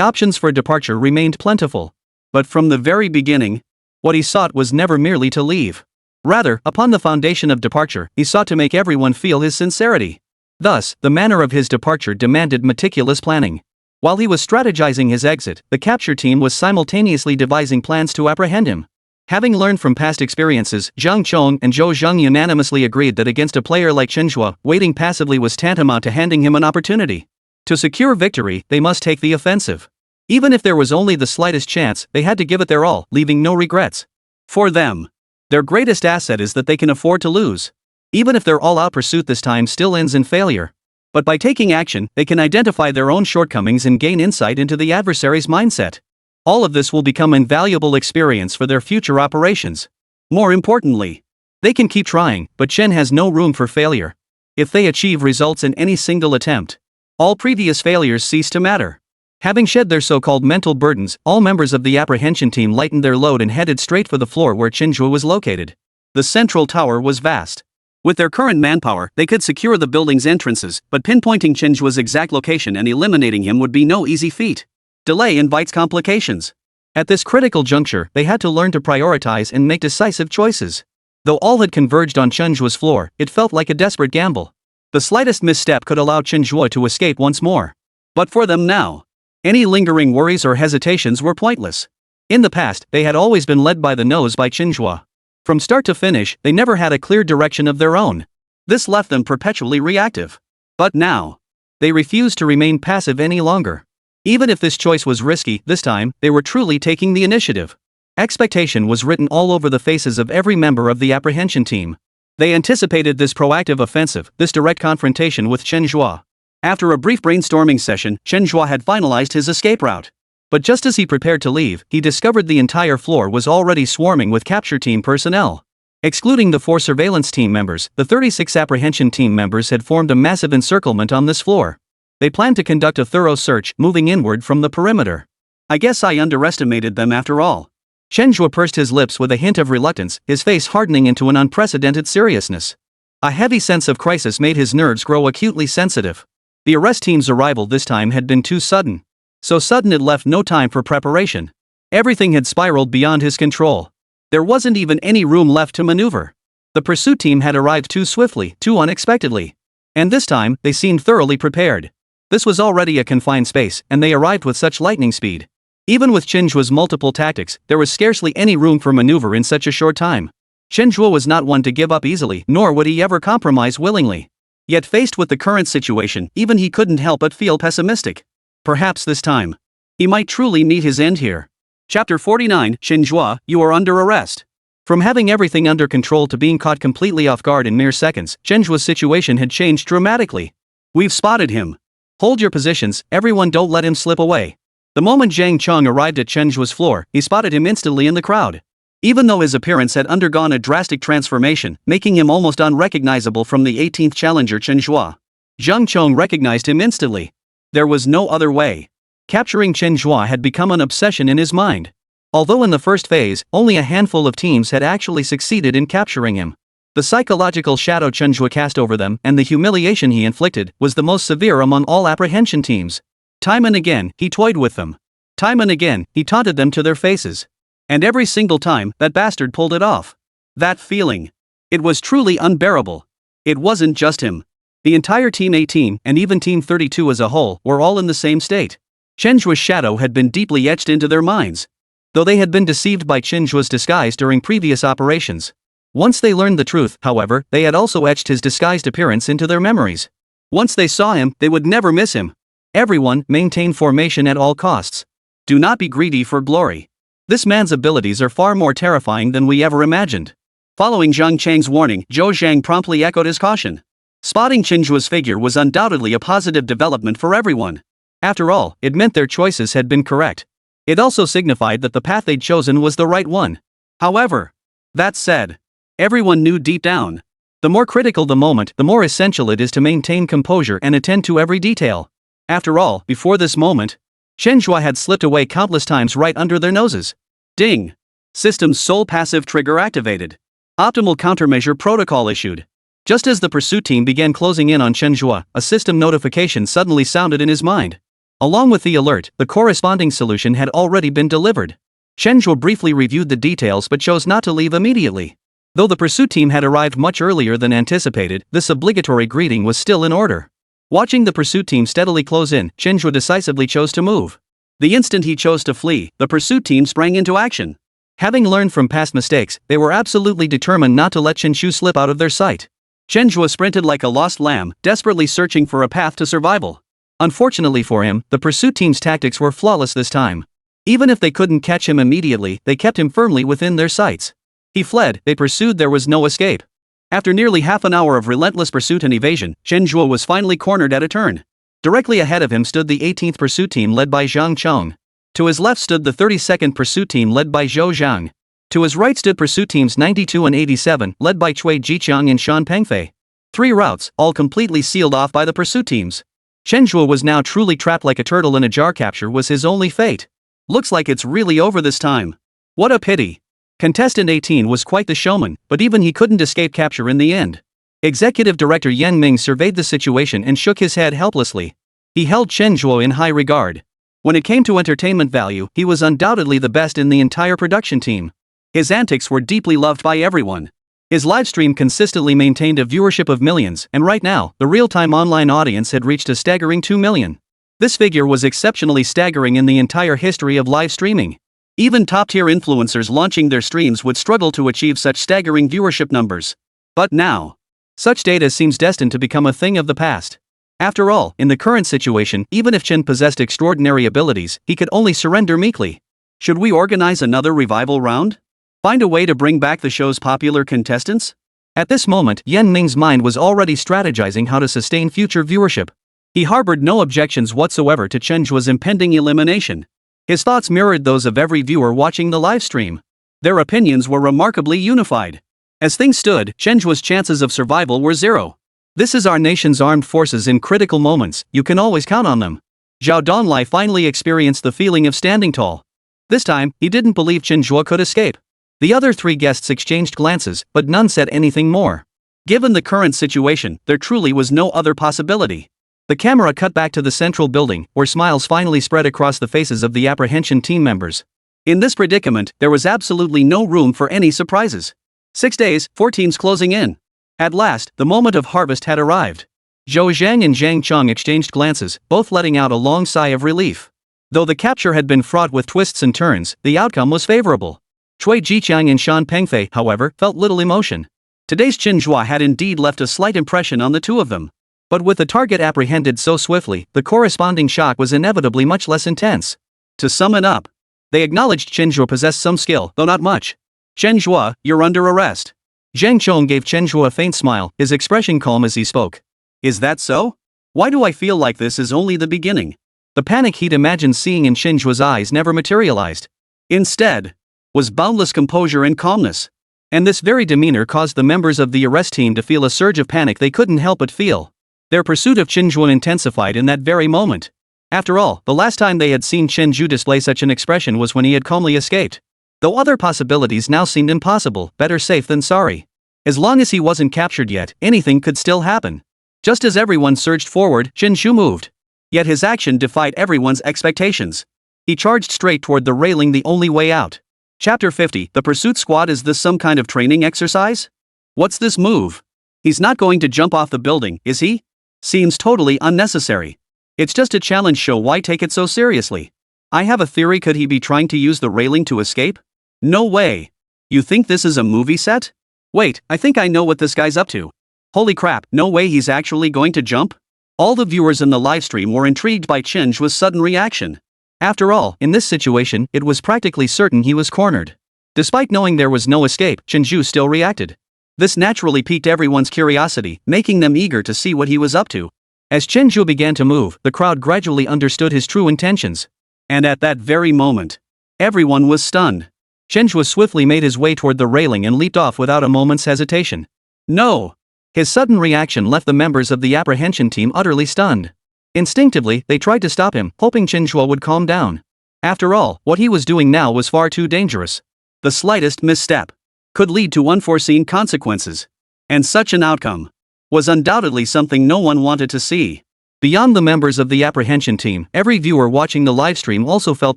options for departure remained plentiful. But from the very beginning, what he sought was never merely to leave. Rather, upon the foundation of departure, he sought to make everyone feel his sincerity. Thus, the manner of his departure demanded meticulous planning. While he was strategizing his exit, the capture team was simultaneously devising plans to apprehend him. Having learned from past experiences, Zhang Chong and Zhou Zheng unanimously agreed that against a player like Chen Zhe, waiting passively was tantamount to handing him an opportunity. To secure victory, they must take the offensive. Even if there was only the slightest chance, they had to give it their all, leaving no regrets. For them, their greatest asset is that they can afford to lose. Even if their all-out pursuit this time still ends in failure. But by taking action, they can identify their own shortcomings and gain insight into the adversary's mindset. All of this will become invaluable experience for their future operations. More importantly, they can keep trying, but Chen has no room for failure. If they achieve results in any single attempt, all previous failures cease to matter. Having shed their so-called mental burdens, all members of the apprehension team lightened their load and headed straight for the floor where Chen Zhe was located. The central tower was vast. With their current manpower, they could secure the building's entrances, but pinpointing Chen Zhe's exact location and eliminating him would be no easy feat. Delay invites complications. At this critical juncture, they had to learn to prioritize and make decisive choices. Though all had converged on Chen Zhe's floor, it felt like a desperate gamble. The slightest misstep could allow Chen Zhe to escape once more. But for them now, any lingering worries or hesitations were pointless. In the past, they had always been led by the nose by Chen Zhe. From start to finish, they never had a clear direction of their own. This left them perpetually reactive. But now, they refused to remain passive any longer. Even if this choice was risky, this time, they were truly taking the initiative. Expectation was written all over the faces of every member of the apprehension team. They anticipated this proactive offensive, this direct confrontation with Chen Zhe. After a brief brainstorming session, Chen Zhe had finalized his escape route. But just as he prepared to leave, he discovered the entire floor was already swarming with capture team personnel. Excluding the 4 surveillance team members, the 36 apprehension team members had formed a massive encirclement on this floor. They planned to conduct a thorough search, moving inward from the perimeter. I guess I underestimated them after all. Chen Zhe pursed his lips with a hint of reluctance, his face hardening into an unprecedented seriousness. A heavy sense of crisis made his nerves grow acutely sensitive. The arrest team's arrival this time had been too sudden. So sudden it left no time for preparation. Everything had spiraled beyond his control. There wasn't even any room left to maneuver. The pursuit team had arrived too swiftly, too unexpectedly. And this time, they seemed thoroughly prepared. This was already a confined space, and they arrived with such lightning speed. Even with Chen Zhe's multiple tactics, there was scarcely any room for maneuver in such a short time. Chen Zhe was not one to give up easily, nor would he ever compromise willingly. Yet faced with the current situation, even he couldn't help but feel pessimistic. Perhaps this time, he might truly meet his end here. Chapter 49, Chen Zhe, you are under arrest. From having everything under control to being caught completely off guard in mere seconds, Chen Zhe's situation had changed dramatically. We've spotted him. Hold your positions, everyone, don't let him slip away. The moment Zhang Chong arrived at Chen Zhe's floor, he spotted him instantly in the crowd. Even though his appearance had undergone a drastic transformation, making him almost unrecognizable from the 18th challenger Chen Zhe, Zhang Chong recognized him instantly. There was no other way. Capturing Chen Zhe had become an obsession in his mind. Although in the first phase, only a handful of teams had actually succeeded in capturing him. The psychological shadow Chen Zhe cast over them and the humiliation he inflicted was the most severe among all apprehension teams. Time and again, he toyed with them. Time and again, he taunted them to their faces. And every single time, that bastard pulled it off. That feeling. It was truly unbearable. It wasn't just him. The entire Team 18, and even Team 32 as a whole, were all in the same state. Chen Zhe's shadow had been deeply etched into their minds. Though they had been deceived by Chen Zhe's disguise during previous operations. Once they learned the truth, however, they had also etched his disguised appearance into their memories. Once they saw him, they would never miss him. Everyone, maintain formation at all costs. Do not be greedy for glory. This man's abilities are far more terrifying than we ever imagined. Following Zhang Chang's warning, Zhou Zhang promptly echoed his caution. Spotting Chen Zhe's figure was undoubtedly a positive development for everyone. After all, it meant their choices had been correct. It also signified that the path they'd chosen was the right one. However, that said, everyone knew deep down, the more critical the moment, the more essential it is to maintain composure and attend to every detail. After all, before this moment, Chen Zhe had slipped away countless times right under their noses. Ding! System's sole passive trigger activated. Optimal countermeasure protocol issued. Just as the pursuit team began closing in on Chen Zhe, a system notification suddenly sounded in his mind. Along with the alert, the corresponding solution had already been delivered. Chen Zhe briefly reviewed the details but chose not to leave immediately. Though the pursuit team had arrived much earlier than anticipated, this obligatory greeting was still in order. Watching the pursuit team steadily close in, Chen Zhe decisively chose to move. The instant he chose to flee, the pursuit team sprang into action. Having learned from past mistakes, they were absolutely determined not to let Chen Zhe slip out of their sight. Chen Zhe sprinted like a lost lamb, desperately searching for a path to survival. Unfortunately for him, the pursuit team's tactics were flawless this time. Even if they couldn't catch him immediately, they kept him firmly within their sights. He fled, they pursued, there was no escape. After nearly half an hour of relentless pursuit and evasion, Chen Zhe was finally cornered at a turn. Directly ahead of him stood the 18th pursuit team led by Zhang Chong. To his left stood the 32nd pursuit team led by Zhou Zhang. To his right stood pursuit teams 92 and 87, led by Cui Jiqiang and Shan Pengfei. 3 routes, all completely sealed off by the pursuit teams. Chen Zhe was now truly trapped like a turtle in a jar. Capture was his only fate. Looks like it's really over this time. What a pity. Contestant 18 was quite the showman, but even he couldn't escape capture in the end. Executive Director Yan Ming surveyed the situation and shook his head helplessly. He held Chen Zhe in high regard. When it came to entertainment value, he was undoubtedly the best in the entire production team. His antics were deeply loved by everyone. His livestream consistently maintained a viewership of millions, and right now, the real-time online audience had reached a staggering 2 million. This figure was exceptionally staggering in the entire history of live streaming. Even top-tier influencers launching their streams would struggle to achieve such staggering viewership numbers. But now, such data seems destined to become a thing of the past. After all, in the current situation, even if Chen possessed extraordinary abilities, he could only surrender meekly. Should we organize another revival round? Find a way to bring back the show's popular contestants? At this moment, Yan Ming's mind was already strategizing how to sustain future viewership. He harbored no objections whatsoever to Chen Zhe's impending elimination. His thoughts mirrored those of every viewer watching the livestream. Their opinions were remarkably unified. As things stood, Chen Zhe's chances of survival were 0. This is our nation's armed forces in critical moments, you can always count on them. Zhao Donlai finally experienced the feeling of standing tall. This time, he didn't believe Chen Zhe could escape. The other 3 guests exchanged glances, but none said anything more. Given the current situation, there truly was no other possibility. The camera cut back to the central building, where smiles finally spread across the faces of the apprehension team members. In this predicament, there was absolutely no room for any surprises. 6 days, 4 teams closing in. At last, the moment of harvest had arrived. Zhou Zhang and Zhang Chong exchanged glances, both letting out a long sigh of relief. Though the capture had been fraught with twists and turns, the outcome was favorable. Cui Jiqiang and Shan Pengfei, however, felt little emotion. Today's Chen Zhe had indeed left a slight impression on the two of them. But with the target apprehended so swiftly, the corresponding shock was inevitably much less intense. To sum it up, they acknowledged Chen Zhe possessed some skill, though not much. Chen Zhe, you're under arrest. Zhang Chong gave Chen Zhe a faint smile, his expression calm as he spoke. Is that so? Why do I feel like this is only the beginning? The panic he'd imagined seeing in Chen Zhe's eyes never materialized. Instead, was boundless composure and calmness. And this very demeanor caused the members of the arrest team to feel a surge of panic they couldn't help but feel. Their pursuit of Chen Zhe intensified in that very moment. After all, the last time they had seen Chen Zhe display such an expression was when he had calmly escaped. Though other possibilities now seemed impossible, better safe than sorry. As long as he wasn't captured yet, anything could still happen. Just as everyone surged forward, Chen Zhe moved. Yet his action defied everyone's expectations. He charged straight toward the railing, the only way out. Chapter 50, The Pursuit Squad. Is this some kind of training exercise? What's this move? He's not going to jump off the building, is he? Seems totally unnecessary. It's just a challenge show, why take it so seriously? I have a theory, could he be trying to use the railing to escape? No way. You think this is a movie set? Wait, I think I know what this guy's up to. Holy crap, no way he's actually going to jump? All the viewers in the livestream were intrigued by Chen Zhe's sudden reaction. After all, in this situation, it was practically certain he was cornered. Despite knowing there was no escape, Chen Zhe still reacted. This naturally piqued everyone's curiosity, making them eager to see what he was up to. As Chen Zhe began to move, the crowd gradually understood his true intentions. And at that very moment, everyone was stunned. Chen Zhe swiftly made his way toward the railing and leaped off without a moment's hesitation. No! His sudden reaction left the members of the apprehension team utterly stunned. Instinctively, they tried to stop him, hoping Chen Zhe would calm down. After all, what he was doing now was far too dangerous. The slightest misstep could lead to unforeseen consequences. And such an outcome was undoubtedly something no one wanted to see. Beyond the members of the apprehension team, every viewer watching the livestream also felt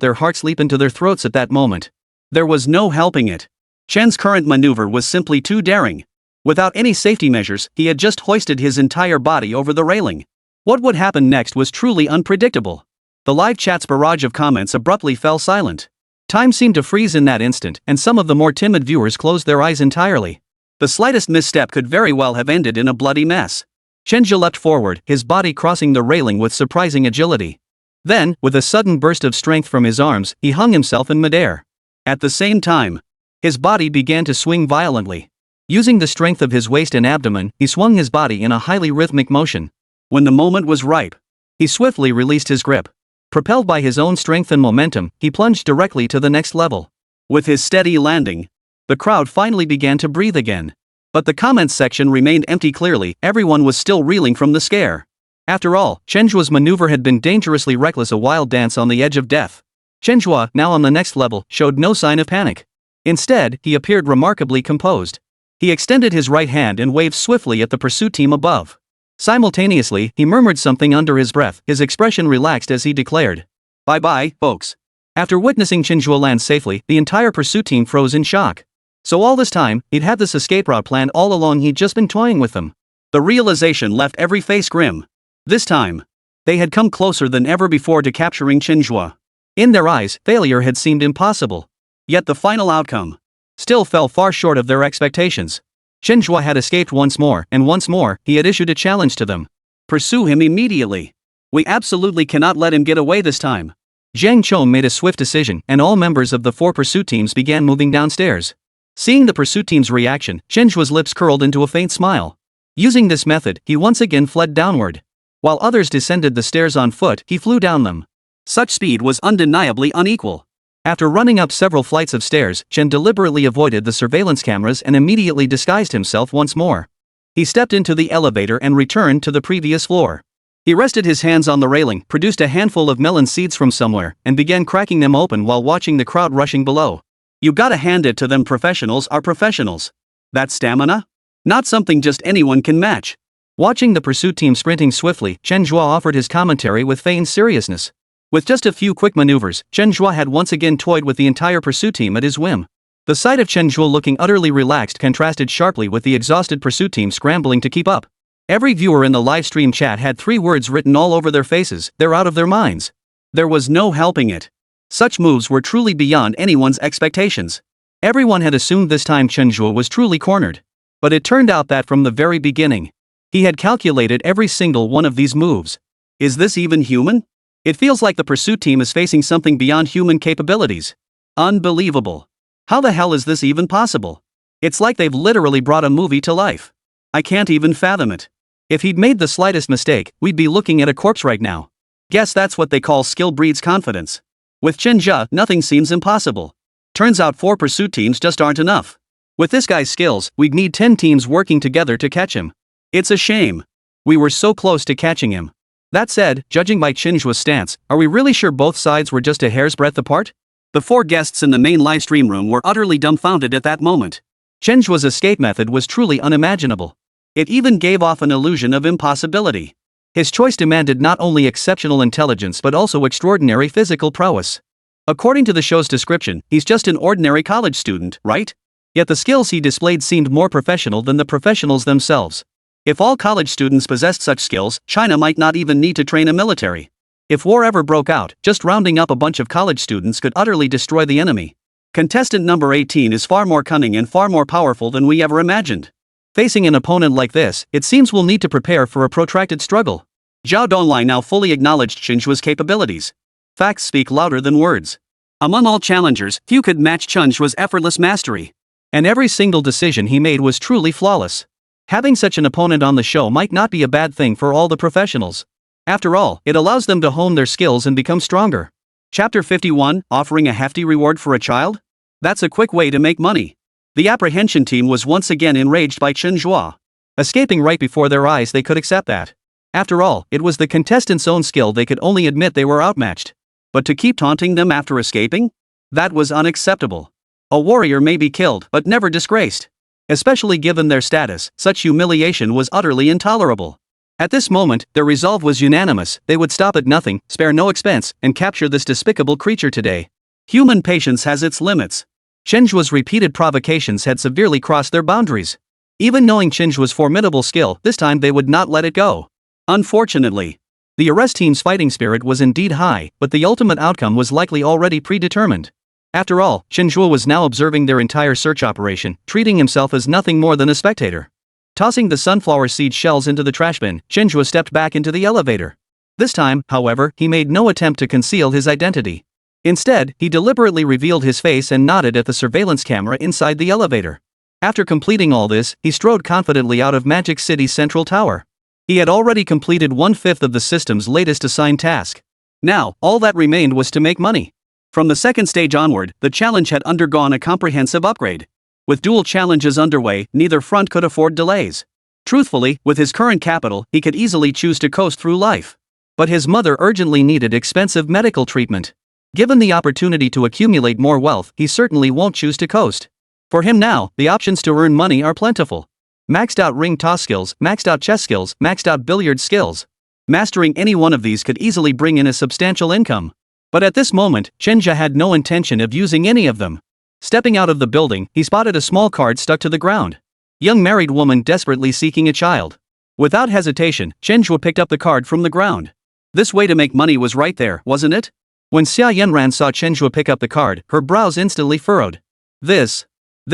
their hearts leap into their throats at that moment. There was no helping it. Chen's current maneuver was simply too daring. Without any safety measures, he had just hoisted his entire body over the railing. What would happen next was truly unpredictable. The live chat's barrage of comments abruptly fell silent. Time seemed to freeze in that instant, and some of the more timid viewers closed their eyes entirely. The slightest misstep could very well have ended in a bloody mess. Chen Zhe leapt forward, his body crossing the railing with surprising agility. Then, with a sudden burst of strength from his arms, he hung himself in midair. At the same time, his body began to swing violently. Using the strength of his waist and abdomen, he swung his body in a highly rhythmic motion. When the moment was ripe, he swiftly released his grip. Propelled by his own strength and momentum, he plunged directly to the next level. With his steady landing, the crowd finally began to breathe again. But the comments section remained empty. Clearly, everyone was still reeling from the scare. After all, Chen Zhe's maneuver had been dangerously reckless, a wild dance on the edge of death. Chen Zhe, now on the next level, showed no sign of panic. Instead, he appeared remarkably composed. He extended his right hand and waved swiftly at the pursuit team above. Simultaneously, he murmured something under his breath, his expression relaxed as he declared, "Bye-bye, folks." After witnessing Chen Zhe land safely, the entire pursuit team froze in shock. So all this time, he'd had this escape route planned all along. He'd just been toying with them. The realization left every face grim. This time, they had come closer than ever before to capturing Chen Zhe. In their eyes, failure had seemed impossible. Yet the final outcome still fell far short of their expectations. Chen Zhe had escaped once more, and once more, he had issued a challenge to them. Pursue him immediately. We absolutely cannot let him get away this time. Zhang Chong made a swift decision, and all members of the 4 pursuit teams began moving downstairs. Seeing the pursuit team's reaction, Chen Zhe's lips curled into a faint smile. Using this method, he once again fled downward. While others descended the stairs on foot, he flew down them. Such speed was undeniably unequal. After running up several flights of stairs, Chen deliberately avoided the surveillance cameras and immediately disguised himself once more. He stepped into the elevator and returned to the previous floor. He rested his hands on the railing, produced a handful of melon seeds from somewhere, and began cracking them open while watching the crowd rushing below. You gotta hand it to them, professionals are professionals. That stamina? Not something just anyone can match. Watching the pursuit team sprinting swiftly, Chen Zhe offered his commentary with feigned seriousness. With just a few quick maneuvers, Chen Zhe had once again toyed with the entire pursuit team at his whim. The sight of Chen Zhe looking utterly relaxed contrasted sharply with the exhausted pursuit team scrambling to keep up. Every viewer in the live stream chat had 3 words written all over their faces: they're out of their minds. There was no helping it. Such moves were truly beyond anyone's expectations. Everyone had assumed this time Chen Zhe was truly cornered. But it turned out that from the very beginning, he had calculated every single one of these moves. Is this even human? It feels like the pursuit team is facing something beyond human capabilities. Unbelievable. How the hell is this even possible? It's like they've literally brought a movie to life. I can't even fathom it. If he'd made the slightest mistake, we'd be looking at a corpse right now. Guess that's what they call skill breeds confidence. With Chen Zhe, nothing seems impossible. Turns out 4 pursuit teams just aren't enough. With this guy's skills, we'd need 10 teams working together to catch him. It's a shame. We were so close to catching him. That said, judging by Chen Zhe's stance, are we really sure both sides were just a hair's breadth apart? The 4 guests in the main livestream room were utterly dumbfounded at that moment. Chen Zhe's escape method was truly unimaginable. It even gave off an illusion of impossibility. His choice demanded not only exceptional intelligence but also extraordinary physical prowess. According to the show's description, he's just an ordinary college student, right? Yet the skills he displayed seemed more professional than the professionals themselves. If all college students possessed such skills, China might not even need to train a military. If war ever broke out, just rounding up a bunch of college students could utterly destroy the enemy. Contestant number 18 is far more cunning and far more powerful than we ever imagined. Facing an opponent like this, it seems we'll need to prepare for a protracted struggle. Zhao Donglai now fully acknowledged Chen Zhe's capabilities. Facts speak louder than words. Among all challengers, few could match Chen Zhe's effortless mastery. And every single decision he made was truly flawless. Having such an opponent on the show might not be a bad thing for all the professionals. After all, it allows them to hone their skills and become stronger. Chapter 51, offering a hefty reward for a child? That's a quick way to make money. The apprehension team was once again enraged by Chen Zhe. Escaping right before their eyes, they could accept that. After all, it was the contestants' own skill, they could only admit they were outmatched. But to keep taunting them after escaping? That was unacceptable. A warrior may be killed, but never disgraced. Especially given their status, such humiliation was utterly intolerable. At this moment, their resolve was unanimous: they would stop at nothing, spare no expense, and capture this despicable creature today. Human patience has its limits. Chen Zhe's repeated provocations had severely crossed their boundaries. Even knowing Chen Zhe's formidable skill, this time they would not let it go. Unfortunately, the arrest team's fighting spirit was indeed high, but the ultimate outcome was likely already predetermined. After all, Chen Zhe was now observing their entire search operation, treating himself as nothing more than a spectator. Tossing the sunflower seed shells into the trash bin, Chen Zhe stepped back into the elevator. This time, however, he made no attempt to conceal his identity. Instead, he deliberately revealed his face and nodded at the surveillance camera inside the elevator. After completing all this, he strode confidently out of Magic City's central tower. He had already completed 1/5 of the system's latest assigned task. Now, all that remained was to make money. From the second stage onward, the challenge had undergone a comprehensive upgrade. With dual challenges underway, neither front could afford delays. Truthfully, with his current capital, he could easily choose to coast through life. But his mother urgently needed expensive medical treatment. Given the opportunity to accumulate more wealth, he certainly won't choose to coast. For him now, the options to earn money are plentiful. Maxed out ring toss skills, maxed out chess skills, maxed out billiard skills. Mastering any one of these could easily bring in a substantial income. But at this moment, Chen Zhe had no intention of using any of them. Stepping out of the building, he spotted a small card stuck to the ground. Young married woman desperately seeking a child. Without hesitation, Chen Zhe picked up the card from the ground. This way to make money was right there, wasn't it? When Xia Yanran saw Chen Zhe pick up the card, her brows instantly furrowed. This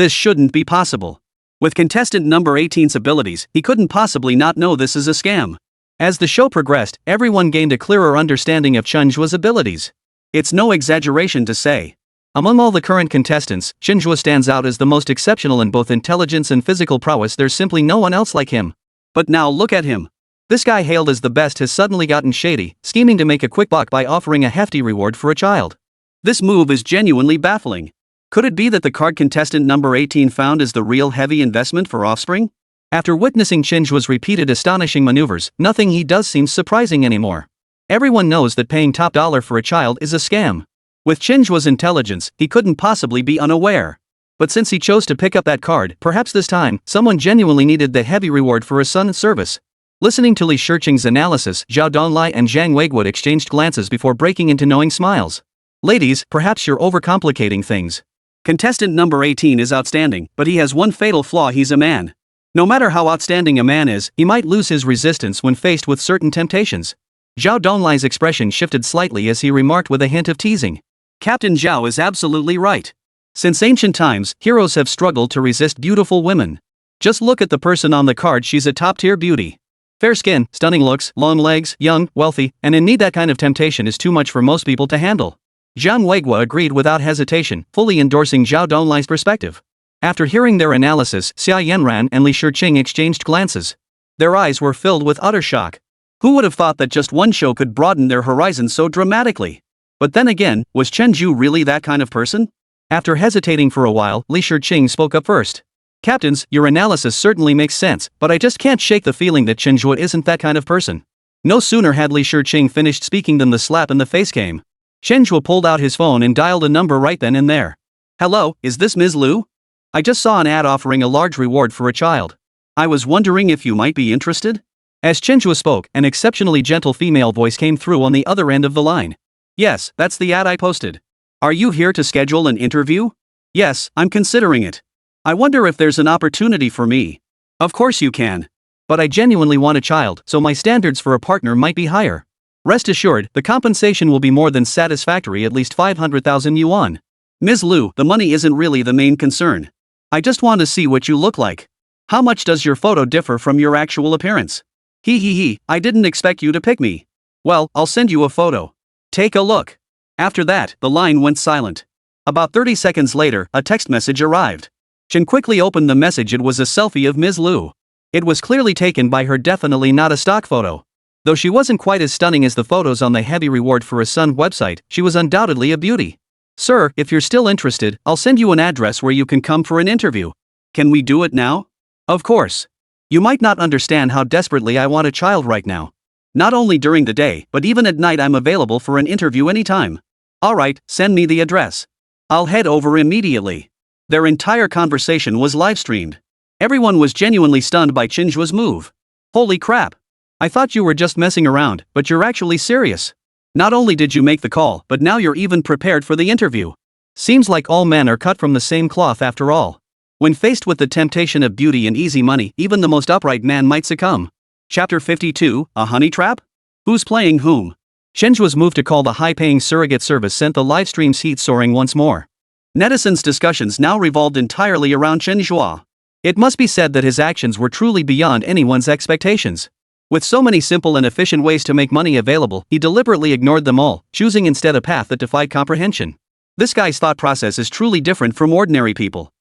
shouldn't be possible. With contestant number 18's abilities, he couldn't possibly not know this is a scam. As the show progressed, everyone gained a clearer understanding of Chen Zhe's abilities. It's no exaggeration to say, among all the current contestants, Chen Zhe stands out as the most exceptional in both intelligence and physical prowess. There's simply no one else like him. But now look at him. This guy hailed as the best has suddenly gotten shady, scheming to make a quick buck by offering a hefty reward for a child. This move is genuinely baffling. Could it be that the card contestant number 18 found is the real heavy investment for offspring? After witnessing Chen Zhe's repeated astonishing maneuvers, nothing he does seems surprising anymore. Everyone knows that paying top dollar for a child is a scam. With Chen Zhe's intelligence, he couldn't possibly be unaware. But since he chose to pick up that card, perhaps this time, someone genuinely needed the heavy reward for a son's service. Listening to Li Shiqing's analysis, Zhao Donglai and Zhang Weiguo exchanged glances before breaking into knowing smiles. Ladies, perhaps you're overcomplicating things. Contestant number 18 is outstanding, but he has one fatal flaw: he's a man. No matter how outstanding a man is, he might lose his resistance when faced with certain temptations. Zhao Donglai's expression shifted slightly as he remarked with a hint of teasing. Captain Zhao is absolutely right. Since ancient times, heroes have struggled to resist beautiful women. Just look at the person on the card, she's a top-tier beauty. Fair skin, stunning looks, long legs, young, wealthy, and in need. That kind of temptation is too much for most people to handle. Zhang Weiguo agreed without hesitation, fully endorsing Zhao Donglai's perspective. After hearing their analysis, Xia Yanran and Li Shiqing exchanged glances. Their eyes were filled with utter shock. Who would have thought that just one show could broaden their horizons so dramatically? But then again, was Chen Zhe really that kind of person? After hesitating for a while, Li Shiqing spoke up first. Captains, your analysis certainly makes sense, but I just can't shake the feeling that Chen Zhe isn't that kind of person. No sooner had Li Shiqing finished speaking than the slap in the face came. Chen Zhe pulled out his phone and dialed a number right then and there. Hello, is this Ms. Liu? I just saw an ad offering a large reward for a child. I was wondering if you might be interested? As Chen Zhe spoke, an exceptionally gentle female voice came through on the other end of the line. Yes, that's the ad I posted. Are you here to schedule an interview? Yes, I'm considering it. I wonder if there's an opportunity for me. Of course you can. But I genuinely want a child, so my standards for a partner might be higher. Rest assured, the compensation will be more than satisfactory, at least 500,000 yuan. Ms. Liu, the money isn't really the main concern. I just want to see what you look like. How much does your photo differ from your actual appearance? I didn't expect you to pick me. Well, I'll send you a photo. Take a look. After that, the line went silent. About 30 seconds later, a text message arrived. Chen quickly opened the message. It was a selfie of Ms. Lu. It was clearly taken by her, definitely not a stock photo. Though she wasn't quite as stunning as the photos on the heavy reward for a son website, she was undoubtedly a beauty. Sir, if you're still interested, I'll send you an address where you can come for an interview. Can we do it now? Of course. You might not understand how desperately I want a child right now. Not only during the day, but even at night I'm available for an interview anytime. Alright, send me the address. I'll head over immediately. Their entire conversation was live-streamed. Everyone was genuinely stunned by Chen Zhe's move. Holy crap. I thought you were just messing around, but you're actually serious. Not only did you make the call, but now you're even prepared for the interview. Seems like all men are cut from the same cloth after all. When faced with the temptation of beauty and easy money, even the most upright man might succumb. Chapter 52, A Honey Trap? Who's playing whom? Chen Zhe's move to call the high-paying surrogate service sent the livestream's heat soaring once more. Netizens' discussions now revolved entirely around Chen Zhe. It must be said that his actions were truly beyond anyone's expectations. With so many simple and efficient ways to make money available, he deliberately ignored them all, choosing instead a path that defied comprehension. This guy's thought process is truly different from ordinary people.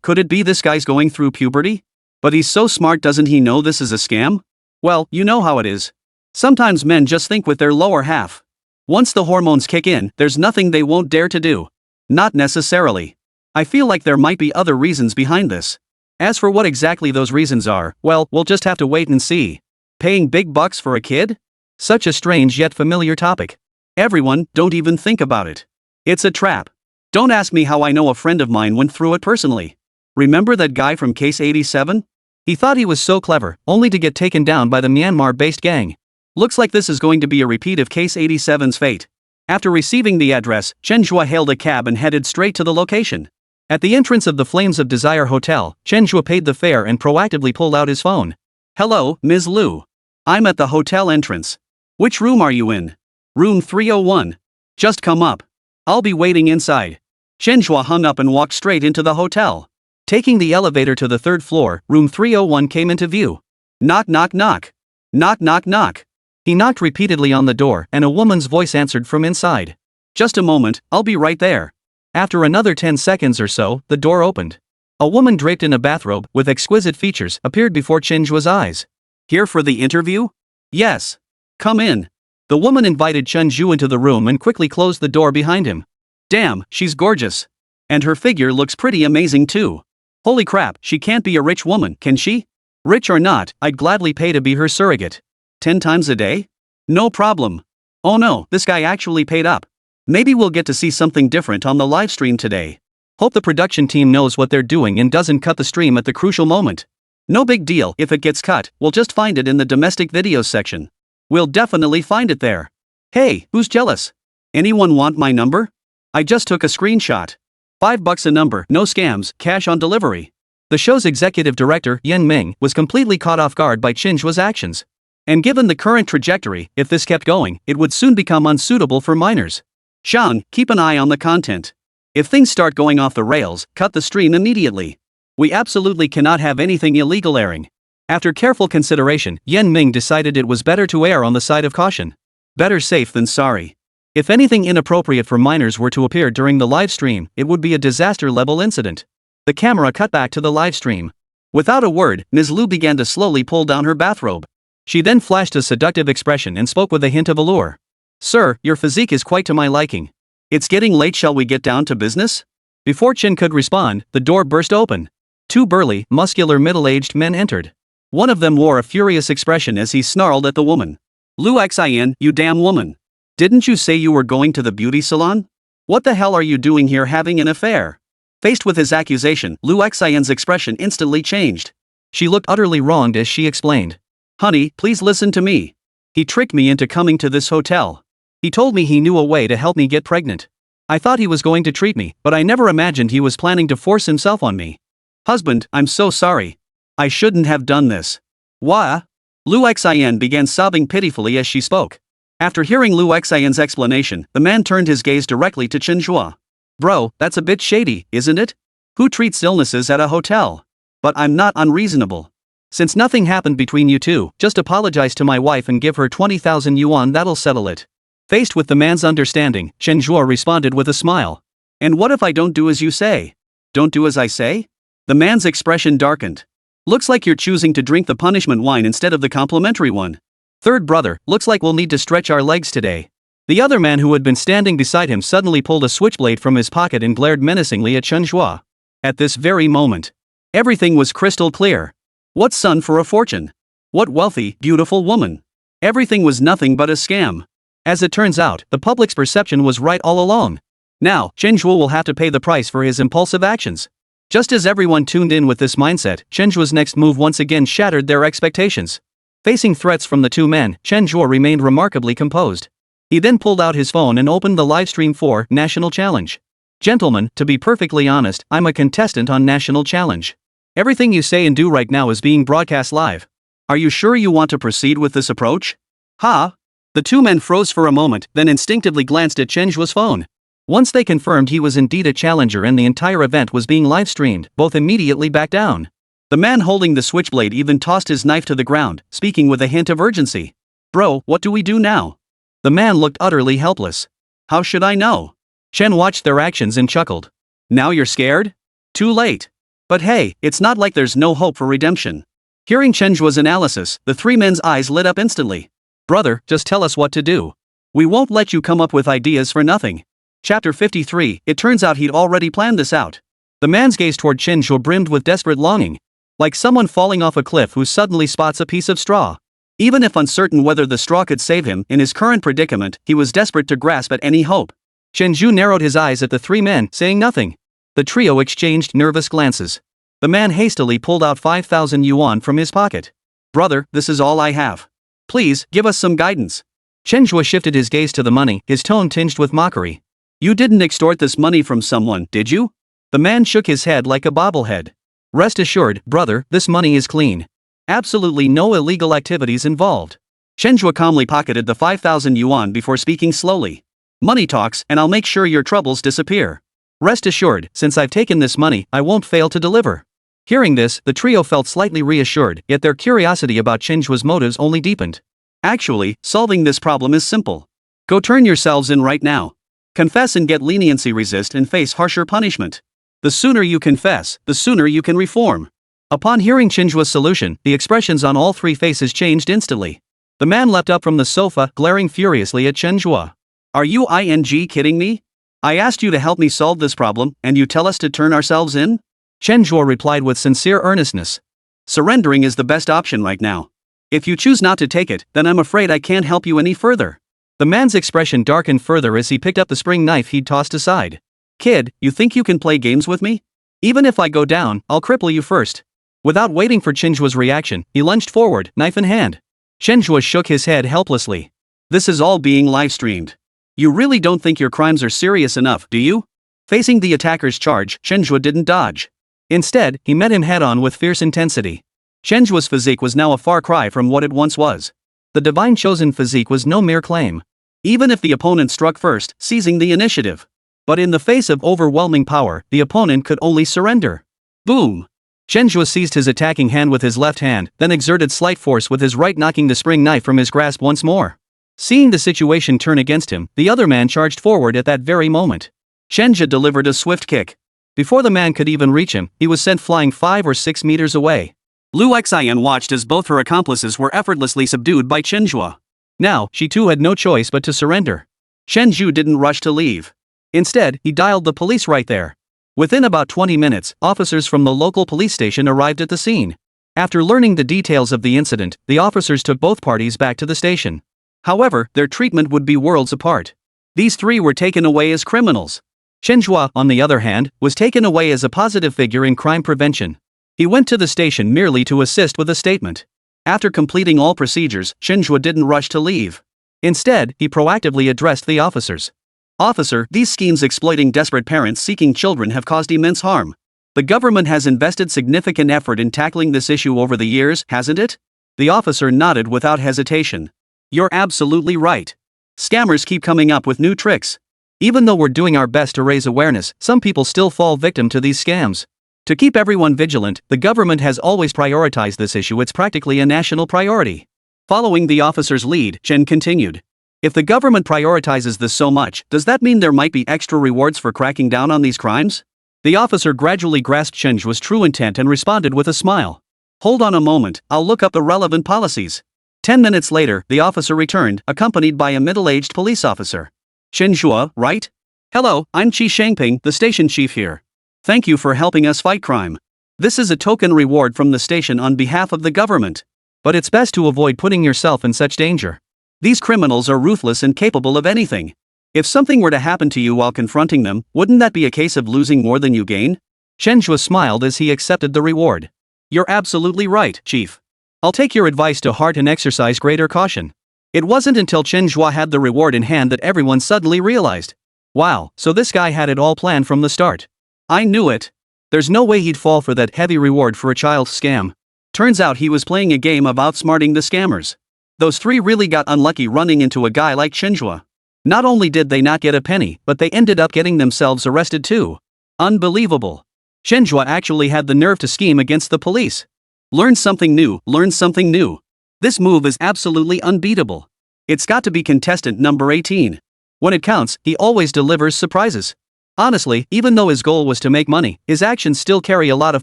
Could it be this guy's going through puberty? But he's so smart, doesn't he know this is a scam? Well, you know how it is. Sometimes men just think with their lower half. Once the hormones kick in, there's nothing they won't dare to do. Not necessarily. I feel like there might be other reasons behind this. As for what exactly those reasons are, well, we'll just have to wait and see. Paying big bucks for a kid? Such a strange yet familiar topic. Everyone, don't even think about it. It's a trap. Don't ask me how I know. A friend of mine went through it personally. Remember that guy from Case 87? He thought he was so clever, only to get taken down by the Myanmar-based gang. Looks like this is going to be a repeat of Case 87's fate. After receiving the address, Chen Zhe hailed a cab and headed straight to the location. At the entrance of the Flames of Desire Hotel, Chen Zhe paid the fare and proactively pulled out his phone. Hello, Ms. Lu. I'm at the hotel entrance. Which room are you in? Room 301. Just come up. I'll be waiting inside. Chen Zhe hung up and walked straight into the hotel. Taking the elevator to the third floor, room 301 came into view. Knock knock knock. Knock knock knock. He knocked repeatedly on the door, and a woman's voice answered from inside. Just a moment, I'll be right there. After another 10 seconds or so, the door opened. A woman draped in a bathrobe, with exquisite features, appeared before Chen Zhe's eyes. Here for the interview? Yes. Come in. The woman invited Chen Zhe into the room and quickly closed the door behind him. Damn, she's gorgeous. And her figure looks pretty amazing too. Holy crap, she can't be a rich woman, can she? Rich or not, I'd gladly pay to be her surrogate. 10 times a day? No problem. Oh no, this guy actually paid up. Maybe we'll get to see something different on the live stream today. Hope the production team knows what they're doing and doesn't cut the stream at the crucial moment. No big deal if it gets cut, we'll just find it in the domestic videos section. We'll definitely find it there. Hey, who's jealous? Anyone want my number? I just took a screenshot. $5 a number, no scams, cash on delivery. The show's executive director, Yan Ming, was completely caught off guard by Chen Zhe's actions. And given the current trajectory, if this kept going, it would soon become unsuitable for minors. Shang, keep an eye on the content. If things start going off the rails, cut the stream immediately. We absolutely cannot have anything illegal airing. After careful consideration, Yan Ming decided it was better to err on the side of caution. Better safe than sorry. If anything inappropriate for minors were to appear during the live stream, it would be a disaster-level incident. The camera cut back to the live stream. Without a word, Ms. Lu began to slowly pull down her bathrobe. She then flashed a seductive expression and spoke with a hint of allure. Sir, your physique is quite to my liking. It's getting late, shall we get down to business? Before Chen could respond, the door burst open. 2 burly, muscular middle-aged men entered. One of them wore a furious expression as he snarled at the woman. Lu Xian, you damn woman. Didn't you say you were going to the beauty salon? What the hell are you doing here having an affair? Faced with his accusation, Lu Xian's expression instantly changed. She looked utterly wronged as she explained. Honey, please listen to me. He tricked me into coming to this hotel. He told me he knew a way to help me get pregnant. I thought he was going to treat me, but I never imagined he was planning to force himself on me. Husband, I'm so sorry. I shouldn't have done this. Why? Lu Xian began sobbing pitifully as she spoke. After hearing Lu Xian's explanation, the man turned his gaze directly to Chen Zhe. Bro, that's a bit shady, isn't it? Who treats illnesses at a hotel? But I'm not unreasonable. Since nothing happened between you two, just apologize to my wife and give her 20,000 yuan, that'll settle it. Faced with the man's understanding, Chen Zhe responded with a smile. And what if I don't do as you say? Don't do as I say? The man's expression darkened. Looks like you're choosing to drink the punishment wine instead of the complimentary one. Third brother, looks like we'll need to stretch our legs today. The other man who had been standing beside him suddenly pulled a switchblade from his pocket and glared menacingly at Chen Zhe. At this very moment, everything was crystal clear. What son for a fortune? What wealthy, beautiful woman? Everything was nothing but a scam. As it turns out, the public's perception was right all along. Now, Chen Zhe will have to pay the price for his impulsive actions. Just as everyone tuned in with this mindset, Chen Zhe's next move once again shattered their expectations. Facing threats from the two men, Chen Zhe remained remarkably composed. He then pulled out his phone and opened the livestream for National Challenge. Gentlemen, to be perfectly honest, I'm a contestant on National Challenge. Everything you say and do right now is being broadcast live. Are you sure you want to proceed with this approach? Ha! The two men froze for a moment, then instinctively glanced at Chen Zhe's phone. Once they confirmed he was indeed a challenger and the entire event was being live-streamed, both immediately backed down. The man holding the switchblade even tossed his knife to the ground, speaking with a hint of urgency. Bro, what do we do now? The man looked utterly helpless. How should I know? Chen watched their actions and chuckled. Now you're scared? Too late. But hey, it's not like there's no hope for redemption. Hearing Chen Zhe's analysis, the three men's eyes lit up instantly. Brother, just tell us what to do. We won't let you come up with ideas for nothing. Chapter 53, it turns out he'd already planned this out. The man's gaze toward Chen Zhe brimmed with desperate longing. Like someone falling off a cliff who suddenly spots a piece of straw. Even if uncertain whether the straw could save him, in his current predicament, he was desperate to grasp at any hope. Chen Zhe narrowed his eyes at the three men, saying nothing. The trio exchanged nervous glances. The man hastily pulled out 5,000 yuan from his pocket. Brother, this is all I have. Please, give us some guidance. Chen Zhe shifted his gaze to the money, his tone tinged with mockery. You didn't extort this money from someone, did you? The man shook his head like a bobblehead. Rest assured, brother, this money is clean. Absolutely no illegal activities involved. Chen Zhe calmly pocketed the 5,000 yuan before speaking slowly. Money talks, and I'll make sure your troubles disappear. Rest assured, since I've taken this money, I won't fail to deliver. Hearing this, the trio felt slightly reassured, yet their curiosity about Chen Zhe's motives only deepened. Actually, solving this problem is simple. Go turn yourselves in right now. Confess and get leniency, resist and face harsher punishment. The sooner you confess, the sooner you can reform. Upon hearing Chen Zhe's solution, the expressions on all three faces changed instantly. The man leapt up from the sofa, glaring furiously at Chen Zhe. Are you kidding me? I asked you to help me solve this problem, and you tell us to turn ourselves in? Chen Zhe replied with sincere earnestness. Surrendering is the best option right now. If you choose not to take it, then I'm afraid I can't help you any further. The man's expression darkened further as he picked up the spring knife he'd tossed aside. Kid, you think you can play games with me? Even if I go down, I'll cripple you first. Without waiting for Chen Zhe's reaction, he lunged forward, knife in hand. Chen Zhe shook his head helplessly. This is all being live-streamed. You really don't think your crimes are serious enough, do you? Facing the attacker's charge, Chen Zhe didn't dodge. Instead, he met him head-on with fierce intensity. Chen Zhe's physique was now a far cry from what it once was. The divine chosen physique was no mere claim. Even if the opponent struck first, seizing the initiative. But in the face of overwhelming power, the opponent could only surrender. Boom! Chen Zhe seized his attacking hand with his left hand, then exerted slight force with his right, knocking the spring knife from his grasp once more. Seeing the situation turn against him, the other man charged forward at that very moment. Chen Zhe delivered a swift kick. Before the man could even reach him, he was sent flying 5 or 6 meters away. Lu Xian watched as both her accomplices were effortlessly subdued by Chen Zhe. Now, she too had no choice but to surrender. Chen Zhe didn't rush to leave. Instead, he dialed the police right there. Within about 20 minutes, officers from the local police station arrived at the scene. After learning the details of the incident, the officers took both parties back to the station. However, their treatment would be worlds apart. These three were taken away as criminals. Chen Zhe, on the other hand, was taken away as a positive figure in crime prevention. He went to the station merely to assist with a statement. After completing all procedures, Chen Zhe didn't rush to leave. Instead, he proactively addressed the officers. Officer, these schemes exploiting desperate parents seeking children have caused immense harm. The government has invested significant effort in tackling this issue over the years, hasn't it? The officer nodded without hesitation. You're absolutely right. Scammers keep coming up with new tricks. Even though we're doing our best to raise awareness, some people still fall victim to these scams. To keep everyone vigilant, the government has always prioritized this issue. It's practically a national priority. Following the officer's lead, Chen continued. If the government prioritizes this so much, does that mean there might be extra rewards for cracking down on these crimes? The officer gradually grasped Chen Zhe's true intent and responded with a smile. Hold on a moment, I'll look up the relevant policies. 10 minutes later, the officer returned, accompanied by a middle-aged police officer. Chen Zhe, right? Hello, I'm Qi Shangping, the station chief here. Thank you for helping us fight crime. This is a token reward from the station on behalf of the government. But it's best to avoid putting yourself in such danger. These criminals are ruthless and capable of anything. If something were to happen to you while confronting them, wouldn't that be a case of losing more than you gain? Chen Zhe smiled as he accepted the reward. You're absolutely right, Chief. I'll take your advice to heart and exercise greater caution. It wasn't until Chen Zhe had the reward in hand that everyone suddenly realized. Wow, so this guy had it all planned from the start. I knew it. There's no way he'd fall for that heavy reward for a child's scam. Turns out he was playing a game of outsmarting the scammers. Those three really got unlucky running into a guy like Chen Zhe. Not only did they not get a penny, but they ended up getting themselves arrested too. Unbelievable. Chen Zhe actually had the nerve to scheme against the police. Learn something new, learn something new. This move is absolutely unbeatable. It's got to be contestant number 18. When it counts, he always delivers surprises. Honestly, even though his goal was to make money, his actions still carry a lot of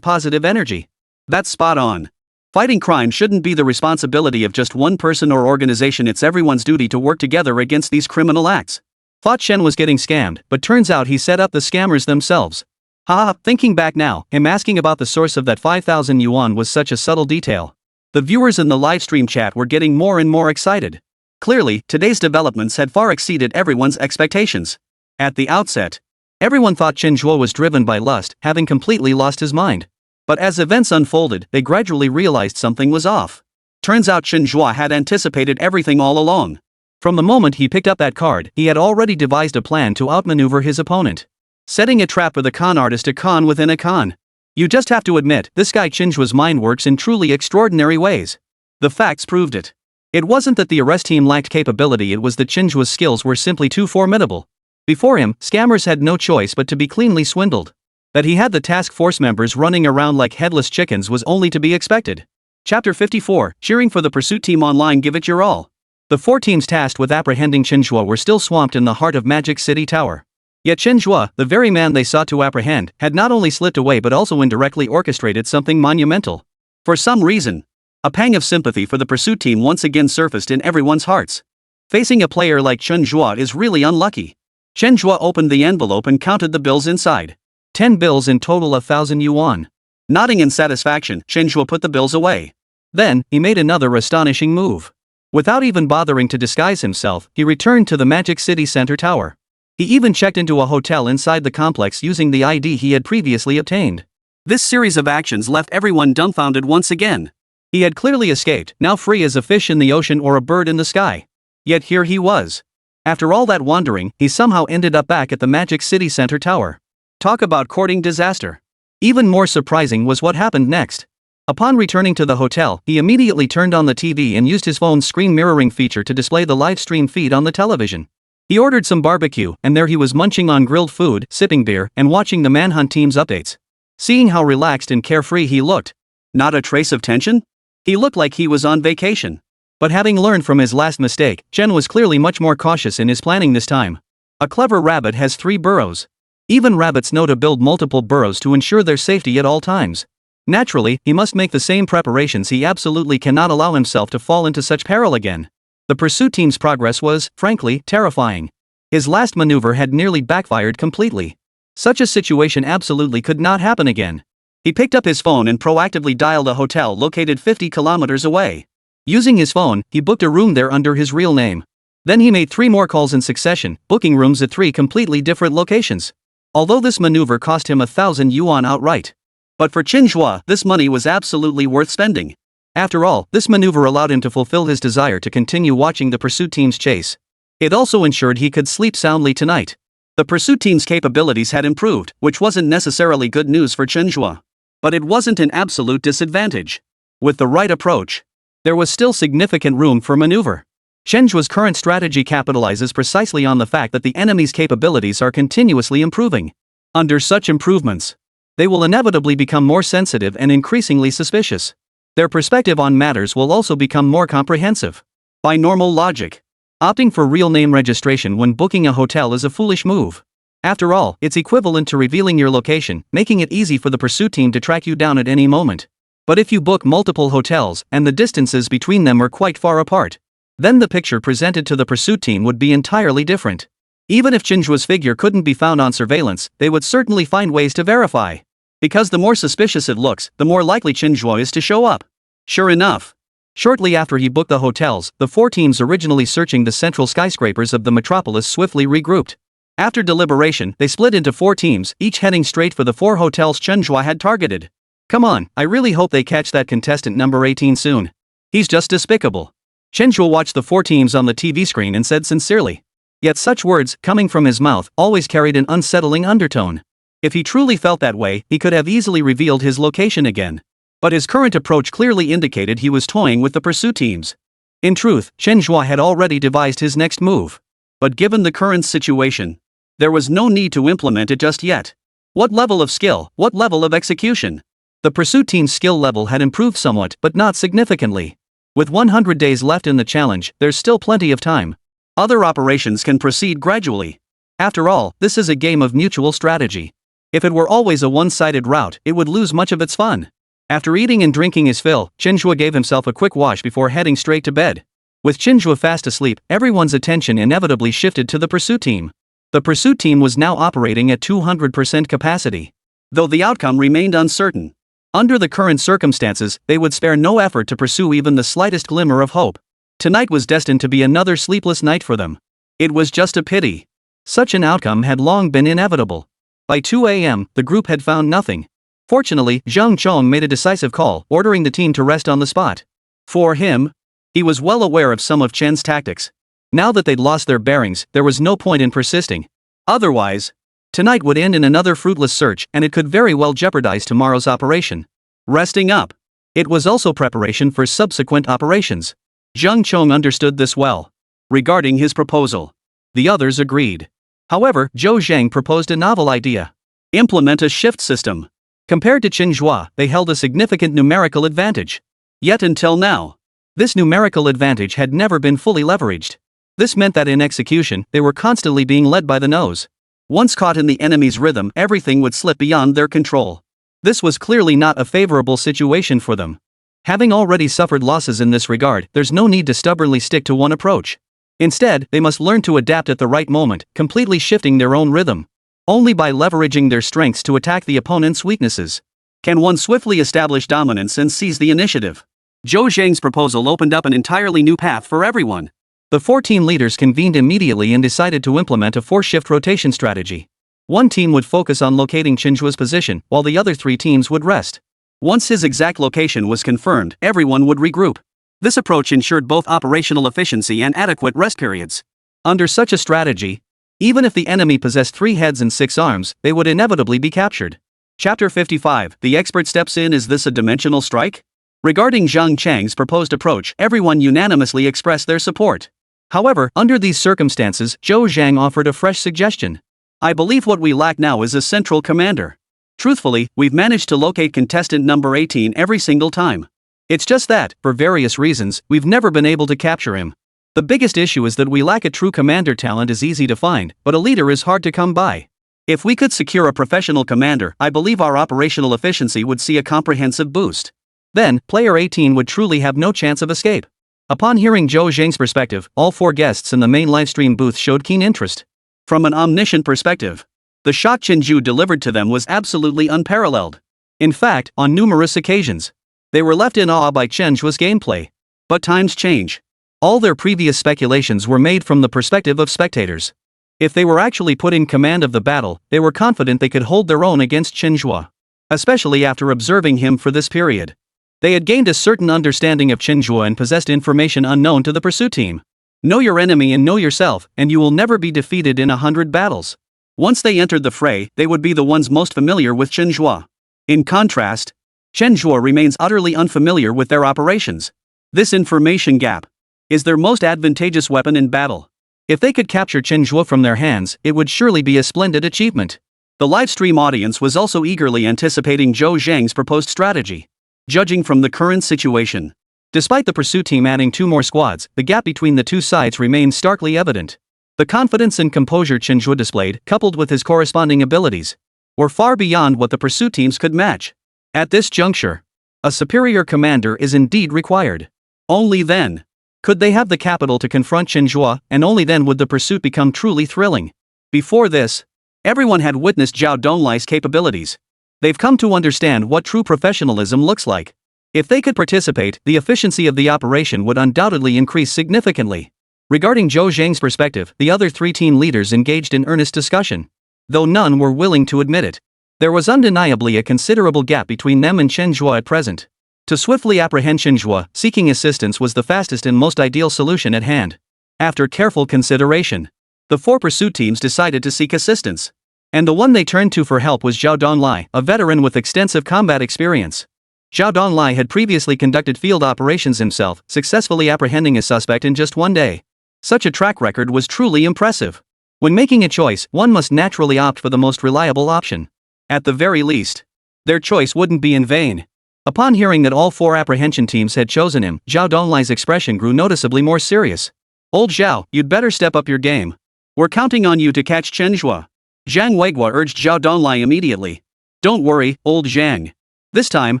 positive energy. That's spot on. Fighting crime shouldn't be the responsibility of just one person or organization, it's everyone's duty to work together against these criminal acts. Thought Chen was getting scammed, but turns out he set up the scammers themselves. Haha, thinking back now, him asking about the source of that 5,000 yuan was such a subtle detail. The viewers in the livestream chat were getting more and more excited. Clearly, today's developments had far exceeded everyone's expectations. At the outset, everyone thought Chen Zhe was driven by lust, having completely lost his mind. But as events unfolded, they gradually realized something was off. Turns out Chen Zhe had anticipated everything all along. From the moment he picked up that card, he had already devised a plan to outmaneuver his opponent. Setting a trap with a con artist, a con within a con. You just have to admit, this guy Chen Zhe's mind works in truly extraordinary ways. The facts proved it. It wasn't that the arrest team lacked capability, it was that Chen Zhe's skills were simply too formidable. Before him, scammers had no choice but to be cleanly swindled. That he had the task force members running around like headless chickens was only to be expected. Chapter 54, Cheering for the Pursuit Team Online, give it your all. The four teams tasked with apprehending Chen Zhe were still swamped in the heart of Magic City Tower. Yet Chen Zhe, the very man they sought to apprehend, had not only slipped away but also indirectly orchestrated something monumental. For some reason, a pang of sympathy for the pursuit team once again surfaced in everyone's hearts. Facing a player like Chen Zhe is really unlucky. Chen Zhe opened the envelope and counted the bills inside. 10 bills in total, 1,000 yuan. Nodding in satisfaction, Chen Zhe put the bills away. Then, he made another astonishing move. Without even bothering to disguise himself, he returned to the Magic City Center Tower. He even checked into a hotel inside the complex using the ID he had previously obtained. This series of actions left everyone dumbfounded once again. He had clearly escaped, now free as a fish in the ocean or a bird in the sky. Yet here he was. After all that wandering, he somehow ended up back at the Magic City Center Tower. Talk about courting disaster. Even more surprising was what happened next. Upon returning to the hotel, he immediately turned on the TV and used his phone's screen mirroring feature to display the live stream feed on the television. He ordered some barbecue, and there he was munching on grilled food, sipping beer, and watching the Manhunt team's updates. Seeing how relaxed and carefree he looked, not a trace of tension? He looked like he was on vacation. But having learned from his last mistake, Chen was clearly much more cautious in his planning this time. A clever rabbit has 3 burrows. Even rabbits know to build multiple burrows to ensure their safety at all times. Naturally, he must make the same preparations. He absolutely cannot allow himself to fall into such peril again. The pursuit team's progress was, frankly, terrifying. His last maneuver had nearly backfired completely. Such a situation absolutely could not happen again. He picked up his phone and proactively dialed a hotel located 50 kilometers away. Using his phone, he booked a room there under his real name. Then he made 3 more calls in succession, booking rooms at 3 completely different locations. Although this maneuver cost him 1,000 yuan outright. But for Chen Zhe, this money was absolutely worth spending. After all, this maneuver allowed him to fulfill his desire to continue watching the pursuit team's chase. It also ensured he could sleep soundly tonight. The pursuit team's capabilities had improved, which wasn't necessarily good news for Chen Zhe. But it wasn't an absolute disadvantage. With the right approach, there was still significant room for maneuver. Chen Zhe's current strategy capitalizes precisely on the fact that the enemy's capabilities are continuously improving. Under such improvements, they will inevitably become more sensitive and increasingly suspicious. Their perspective on matters will also become more comprehensive. By normal logic, Opting for real name registration when booking a hotel is a foolish move. After all, it's equivalent to revealing your location, making it easy for the pursuit team to track you down at any moment. But if you book multiple hotels and the distances between them are quite far apart, then the picture presented to the pursuit team would be entirely different. Even if Chen Zhe's figure couldn't be found on surveillance, they would certainly find ways to verify. Because the more suspicious it looks, the more likely Chen Zhe is to show up. Sure enough, shortly after he booked the hotels, the 4 teams originally searching the central skyscrapers of the metropolis swiftly regrouped. After deliberation, they split into 4 teams, each heading straight for the 4 hotels Chen Zhe had targeted. Come on, I really hope they catch that contestant number 18 soon. He's just despicable. Chen Zhe watched the 4 teams on the TV screen and said sincerely. Yet such words, coming from his mouth, always carried an unsettling undertone. If he truly felt that way, he could have easily revealed his location again. But his current approach clearly indicated he was toying with the pursuit teams. In truth, Chen Zhe had already devised his next move. But given the current situation, there was no need to implement it just yet. What level of skill, what level of execution? The pursuit team's skill level had improved somewhat, but not significantly. With 100 days left in the challenge, there's still plenty of time. Other operations can proceed gradually. After all, this is a game of mutual strategy. If it were always a one-sided route, it would lose much of its fun. After eating and drinking his fill, Chen Zhe gave himself a quick wash before heading straight to bed. With Chen Zhe fast asleep, everyone's attention inevitably shifted to the pursuit team. The pursuit team was now operating at 200% capacity. Though the outcome remained uncertain. Under the current circumstances, they would spare no effort to pursue even the slightest glimmer of hope. Tonight was destined to be another sleepless night for them. It was just a pity. Such an outcome had long been inevitable. By 2 a.m., the group had found nothing. Fortunately, Zhang Chong made a decisive call, ordering the team to rest on the spot. For him, he was well aware of some of Chen's tactics. Now that they'd lost their bearings, there was no point in persisting. Otherwise, tonight would end in another fruitless search, and it could very well jeopardize tomorrow's operation. Resting up. It was also preparation for subsequent operations. Zhang Chong understood this well. Regarding his proposal, the others agreed. However, Zhou Zhang proposed a novel idea. Implement a shift system. Compared to Chen Zhe, they held a significant numerical advantage. Yet until now, this numerical advantage had never been fully leveraged. This meant that in execution, they were constantly being led by the nose. Once caught in the enemy's rhythm, everything would slip beyond their control. This was clearly not a favorable situation for them. Having already suffered losses in this regard, there's no need to stubbornly stick to one approach. Instead, they must learn to adapt at the right moment, completely shifting their own rhythm. Only by leveraging their strengths to attack the opponent's weaknesses can one swiftly establish dominance and seize the initiative. Zhou Zhang's proposal opened up an entirely new path for everyone. The 4 team leaders convened immediately and decided to implement a 4-shift rotation strategy. One team would focus on locating Chen Zhe's position, while the other 3 teams would rest. Once his exact location was confirmed, everyone would regroup. This approach ensured both operational efficiency and adequate rest periods. Under such a strategy, even if the enemy possessed 3 heads and 6 arms, they would inevitably be captured. Chapter 55. The expert steps in. Is this a dimensional strike? Regarding Zhang Chang's proposed approach, everyone unanimously expressed their support. However, under these circumstances, Zhou Zhang offered a fresh suggestion. I believe what we lack now is a central commander. Truthfully, we've managed to locate contestant number 18 every single time. It's just that, for various reasons, we've never been able to capture him. The biggest issue is that we lack a true commander. Talent is easy to find, but a leader is hard to come by. If we could secure a professional commander, I believe our operational efficiency would see a comprehensive boost. Then, player 18 would truly have no chance of escape. Upon hearing Zhou Zhang's perspective, all 4 guests in the main livestream booth showed keen interest. From an omniscient perspective, the shock Chen Zhe delivered to them was absolutely unparalleled. In fact, on numerous occasions, they were left in awe by Chen Zhe's gameplay. But times change. All their previous speculations were made from the perspective of spectators. If they were actually put in command of the battle, they were confident they could hold their own against Chen Zhe. Especially after observing him for this period. They had gained a certain understanding of Chen Zhe and possessed information unknown to the pursuit team. Know your enemy and know yourself, and you will never be defeated in 100 battles. Once they entered the fray, they would be the ones most familiar with Chen Zhe. In contrast, Chen Zhe remains utterly unfamiliar with their operations. This information gap is their most advantageous weapon in battle. If they could capture Chen Zhe from their hands, it would surely be a splendid achievement. The livestream audience was also eagerly anticipating Zhou Zhang's proposed strategy. Judging from the current situation, Despite the pursuit team adding 2 more squads, the gap between the two sides remained starkly evident. The confidence and composure Chen Zhe displayed, coupled with his corresponding abilities, were far beyond what the pursuit teams could match. At this juncture, a superior commander is indeed required. Only then could they have the capital to confront Chen Zhe, and only then would the pursuit become truly thrilling. Before this, everyone had witnessed Zhao Donglai's capabilities. They've come to understand what true professionalism looks like. If they could participate, the efficiency of the operation would undoubtedly increase significantly. Regarding Zhou Zhang's perspective, the other 3 team leaders engaged in earnest discussion. Though none were willing to admit it, there was undeniably a considerable gap between them and Chen Zhe at present. To swiftly apprehend Chen Zhe, seeking assistance was the fastest and most ideal solution at hand. After careful consideration, the 4 pursuit teams decided to seek assistance. And the one they turned to for help was Zhao Donglai, a veteran with extensive combat experience. Zhao Donglai had previously conducted field operations himself, successfully apprehending a suspect in just 1 day. Such a track record was truly impressive. When making a choice, one must naturally opt for the most reliable option. At the very least, their choice wouldn't be in vain. Upon hearing that all 4 apprehension teams had chosen him, Zhao Donglai's expression grew noticeably more serious. "Old Zhao, you'd better step up your game. We're counting on you to catch Chen Zhe." Zhang Weiguo urged Zhao Donglai immediately. "Don't worry, old Zhang. This time,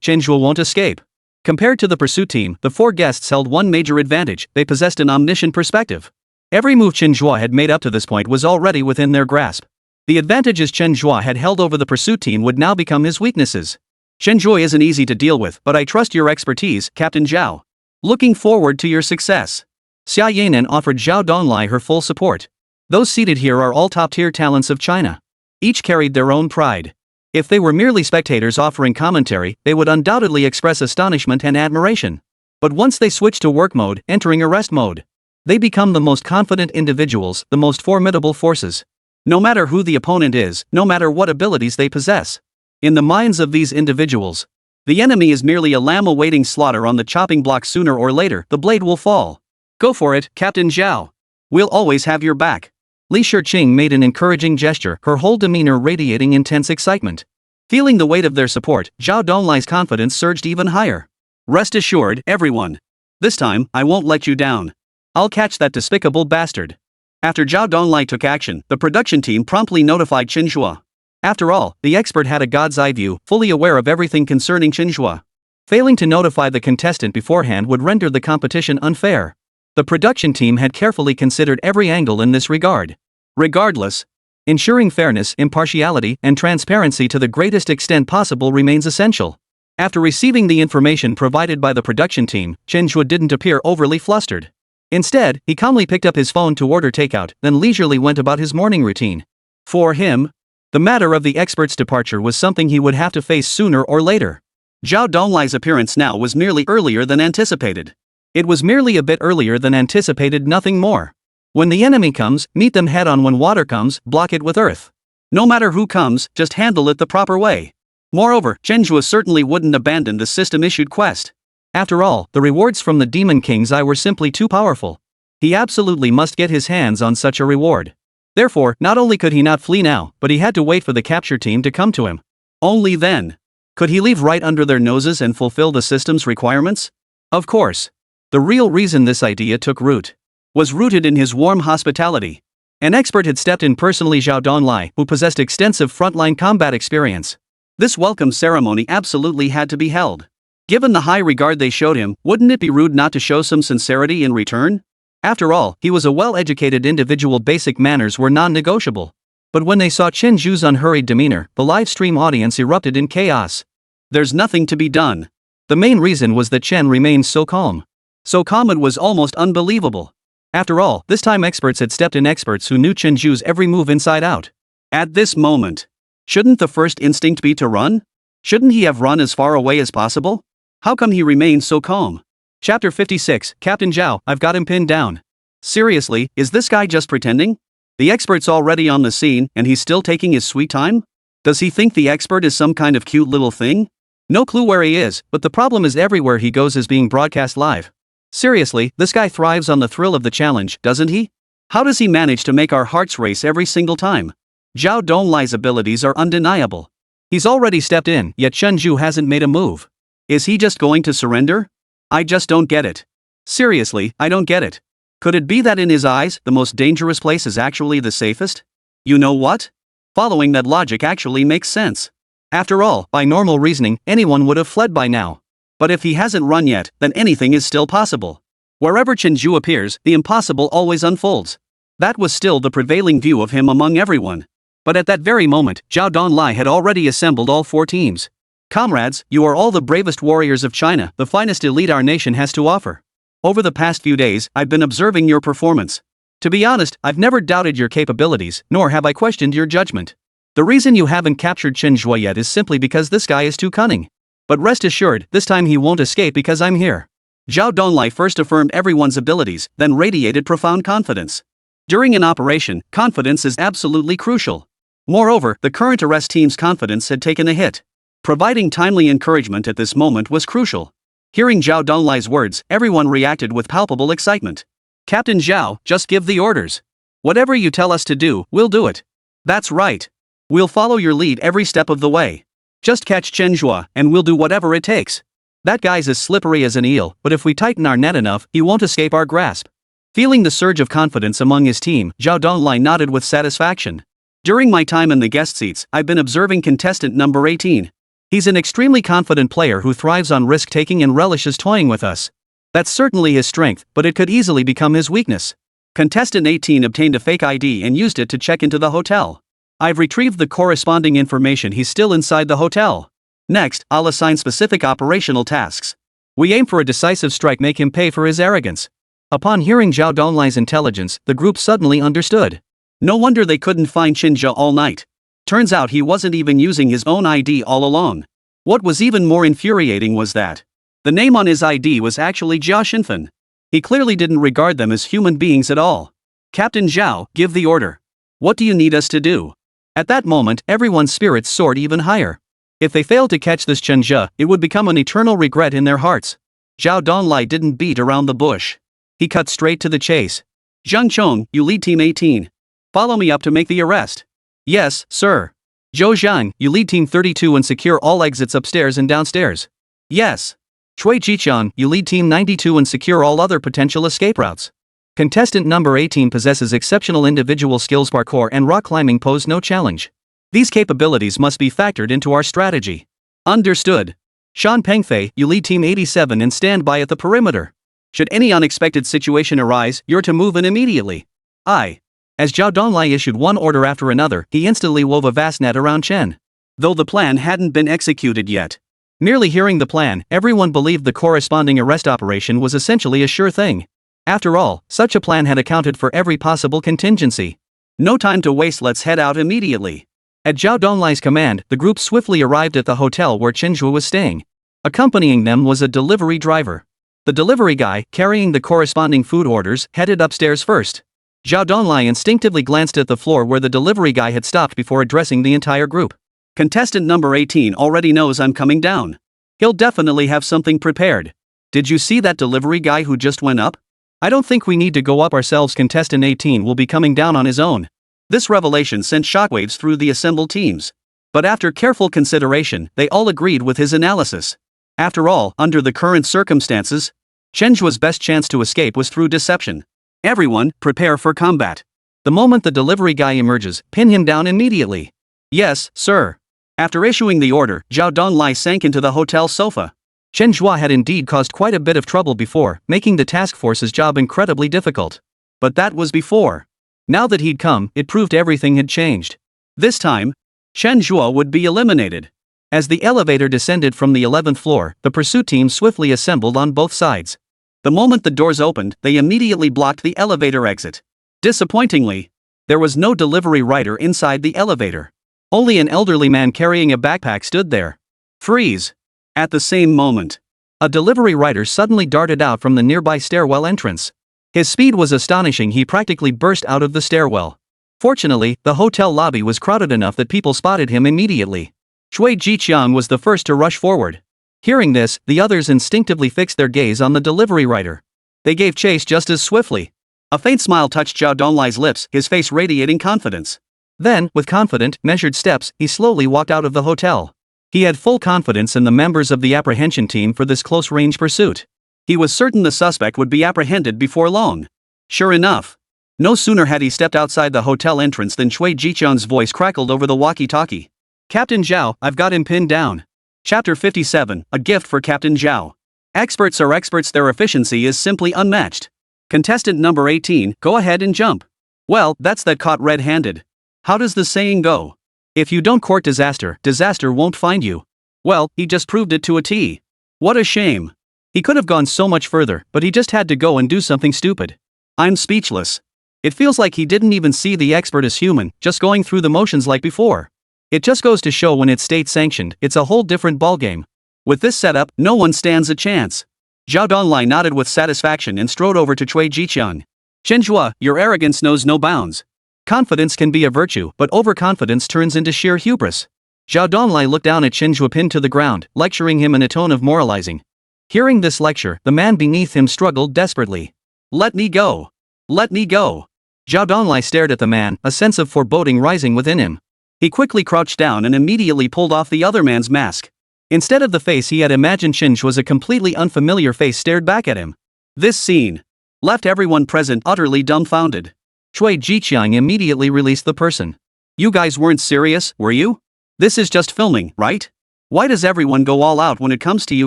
Chen Zhe won't escape." Compared to the pursuit team, the 4 guests held one major advantage: they possessed an omniscient perspective. Every move Chen Zhe had made up to this point was already within their grasp. The advantages Chen Zhe had held over the pursuit team would now become his weaknesses. "Chen Zhe isn't easy to deal with, but I trust your expertise, Captain Zhao. Looking forward to your success." Xia Yanan offered Zhao Donglai her full support. Those seated here are all top-tier talents of China. Each carried their own pride. If they were merely spectators offering commentary, they would undoubtedly express astonishment and admiration. But once they switch to work mode, entering arrest mode, they become the most confident individuals, the most formidable forces. No matter who the opponent is, no matter what abilities they possess. In the minds of these individuals, the enemy is merely a lamb awaiting slaughter on the chopping block. Sooner or later, the blade will fall. "Go for it, Captain Zhao. We'll always have your back." Li Shiqing made an encouraging gesture, her whole demeanor radiating intense excitement. Feeling the weight of their support, Zhao Donglai's confidence surged even higher. "Rest assured, everyone. This time, I won't let you down. I'll catch that despicable bastard." After Zhao Donglai took action, the production team promptly notified Chen Zhe. After all, the expert had a god's eye view, fully aware of everything concerning Chen Zhe. Failing to notify the contestant beforehand would render the competition unfair. The production team had carefully considered every angle in this regard. Regardless, ensuring fairness, impartiality, and transparency to the greatest extent possible remains essential. After receiving the information provided by the production team, Chen Zhe didn't appear overly flustered. Instead, he calmly picked up his phone to order takeout, then leisurely went about his morning routine. For him, the matter of the expert's departure was something he would have to face sooner or later. Zhao Donglai's appearance now was merely earlier than anticipated. It was merely a bit earlier than anticipated, nothing more. When the enemy comes, meet them head on. When water comes, block it with earth. No matter who comes, just handle it the proper way. Moreover, Chen Zhe certainly wouldn't abandon the system-issued quest. After all, the rewards from the Demon King's Eye were simply too powerful. He absolutely must get his hands on such a reward. Therefore, not only could he not flee now, but he had to wait for the capture team to come to him. Only then could he leave right under their noses and fulfill the system's requirements. Of course, the real reason this idea took root was rooted in his warm hospitality. An expert had stepped in personally, Zhao Donglai, who possessed extensive frontline combat experience. This welcome ceremony absolutely had to be held. Given the high regard they showed him, wouldn't it be rude not to show some sincerity in return? After all, he was a well-educated individual. Basic manners were non-negotiable. But when they saw Chen Zhe's unhurried demeanor, the live stream audience erupted in chaos. There's nothing to be done. The main reason was that Chen remained so calm. So calm it was almost unbelievable. After all, this time experts had stepped in, experts who knew Chen Zhe's every move inside out. At this moment, shouldn't the first instinct be to run? Shouldn't he have run as far away as possible? How come he remained so calm? Chapter 56, Captain Zhao, I've got him pinned down. Seriously, is this guy just pretending? The expert's already on the scene, and he's still taking his sweet time? Does he think the expert is some kind of cute little thing? No clue where he is, but the problem is everywhere he goes is being broadcast live. Seriously, this guy thrives on the thrill of the challenge, doesn't he? How does he manage to make our hearts race every single time? Zhao Donglai's abilities are undeniable. He's already stepped in, yet Chen Zhe hasn't made a move. Is he just going to surrender? I just don't get it. Seriously, I don't get it. Could it be that in his eyes, the most dangerous place is actually the safest? You know what? Following that logic actually makes sense. After all, by normal reasoning, anyone would have fled by now. But if he hasn't run yet, then anything is still possible. Wherever Chen Zhe appears, the impossible always unfolds. That was still the prevailing view of him among everyone. But at that very moment, Zhao Donlai had already assembled all 4 teams. Comrades, you are all the bravest warriors of China, the finest elite our nation has to offer. Over the past few days, I've been observing your performance. To be honest, I've never doubted your capabilities, nor have I questioned your judgment. The reason you haven't captured Chen Zhe yet is simply because this guy is too cunning. But rest assured, this time he won't escape because I'm here. Zhao Donlai first affirmed everyone's abilities, then radiated profound confidence. During an operation, confidence is absolutely crucial. Moreover, the current arrest team's confidence had taken a hit. Providing timely encouragement at this moment was crucial. Hearing Zhao Donlai's words, everyone reacted with palpable excitement. Captain Zhao, just give the orders. Whatever you tell us to do, we'll do it. That's right. We'll follow your lead every step of the way. Just catch Chen Zhe, and we'll do whatever it takes. That guy's as slippery as an eel, but if we tighten our net enough, he won't escape our grasp. Feeling the surge of confidence among his team, Zhao Donlai nodded with satisfaction. During my time in the guest seats, I've been observing contestant number 18. He's an extremely confident player who thrives on risk-taking and relishes toying with us. That's certainly his strength, but it could easily become his weakness. Contestant 18 obtained a fake ID and used it to check into the hotel. I've retrieved the corresponding information. He's still inside the hotel. Next, I'll assign specific operational tasks. We aim for a decisive strike, make him pay for his arrogance. Upon hearing Zhao Donlai's intelligence, the group suddenly understood. No wonder they couldn't find Chen Zhe all night. Turns out he wasn't even using his own ID all along. What was even more infuriating was that the name on his ID was actually Jia Xinfen. He clearly didn't regard them as human beings at all. Captain Zhao, give the order. What do you need us to do? At that moment, everyone's spirits soared even higher. If they failed to catch this Chen Zhe, it would become an eternal regret in their hearts. Zhao Donlai didn't beat around the bush. He cut straight to the chase. Zhang Chong, you lead Team 18. Follow me up to make the arrest. Yes, sir. Zhou Zhang, you lead Team 32 and secure all exits upstairs and downstairs. Yes. Chui Jiqian, you lead Team 92 and secure all other potential escape routes. Contestant number 18 possesses exceptional individual skills. Parkour and rock climbing pose no challenge. These capabilities must be factored into our strategy. Understood. Shan Pengfei, you lead Team 87 and stand by at the perimeter. Should any unexpected situation arise, you're to move in immediately. As Zhao Donlai issued one order after another, he instantly wove a vast net around Chen. Though the plan hadn't been executed yet. Merely hearing the plan, everyone believed the corresponding arrest operation was essentially a sure thing. After all, such a plan had accounted for every possible contingency. No time to waste, let's head out immediately. At Zhao Donlai's command, the group swiftly arrived at the hotel where Chen Zhe was staying. Accompanying them was a delivery driver. The delivery guy, carrying the corresponding food orders, headed upstairs first. Zhao Donlai instinctively glanced at the floor where the delivery guy had stopped before addressing the entire group. Contestant number 18 already knows I'm coming down. He'll definitely have something prepared. Did you see that delivery guy who just went up? I don't think we need to go up ourselves. Contestant 18 will be coming down on his own. This revelation sent shockwaves through the assembled teams. But after careful consideration, they all agreed with his analysis. After all, under the current circumstances, Chen Zhe's best chance to escape was through deception. Everyone, prepare for combat. The moment the delivery guy emerges, pin him down immediately. Yes, sir. After issuing the order, Zhao Donlai sank into the hotel sofa. Chen Zhe had indeed caused quite a bit of trouble before, making the task force's job incredibly difficult. But that was before. Now that he'd come, it proved everything had changed. This time, Chen Zhe would be eliminated. As the elevator descended from the 11th floor, the pursuit team swiftly assembled on both sides. The moment the doors opened, they immediately blocked the elevator exit. Disappointingly, there was no delivery rider inside the elevator. Only an elderly man carrying a backpack stood there. Freeze! At the same moment, a delivery rider suddenly darted out from the nearby stairwell entrance. His speed was astonishing. He practically burst out of the stairwell. Fortunately, the hotel lobby was crowded enough that people spotted him immediately. Chui Jiqiang was the first to rush forward. Hearing this, the others instinctively fixed their gaze on the delivery rider. They gave chase just as swiftly. A faint smile touched Zhao Donlai's lips, his face radiating confidence. Then, with confident, measured steps, he slowly walked out of the hotel. He had full confidence in the members of the apprehension team for this close-range pursuit. He was certain the suspect would be apprehended before long. Sure enough. No sooner had he stepped outside the hotel entrance than Cui Jiqian's voice crackled over the walkie-talkie. Captain Zhao, I've got him pinned down. Chapter 57, A Gift for Captain Zhao. Experts are experts, their efficiency is simply unmatched. Contestant number 18, go ahead and jump. Well, that's that caught red-handed. How does the saying go? If you don't court disaster, disaster won't find you. Well, he just proved it to a T. What a shame. He could have gone so much further, but he just had to go and do something stupid. I'm speechless. It feels like he didn't even see the expert as human, just going through the motions like before. It just goes to show when it's state-sanctioned, it's a whole different ballgame. With this setup, no one stands a chance. Zhao Donglai nodded with satisfaction and strode over to Cui Jiqian. Chen Zhe, your arrogance knows no bounds. Confidence can be a virtue, but overconfidence turns into sheer hubris. Zhao Donglai looked down at Chen Zhe pinned to the ground, lecturing him in a tone of moralizing. Hearing this lecture, the man beneath him struggled desperately. Let me go. Let me go. Zhao Donglai stared at the man, a sense of foreboding rising within him. He quickly crouched down and immediately pulled off the other man's mask. Instead of the face he had imagined, Chen Zhe was a completely unfamiliar face stared back at him. This scene left everyone present utterly dumbfounded. Cui Jiqian immediately released the person. You guys weren't serious, were you? This is just filming, right? Why does everyone go all out when it comes to you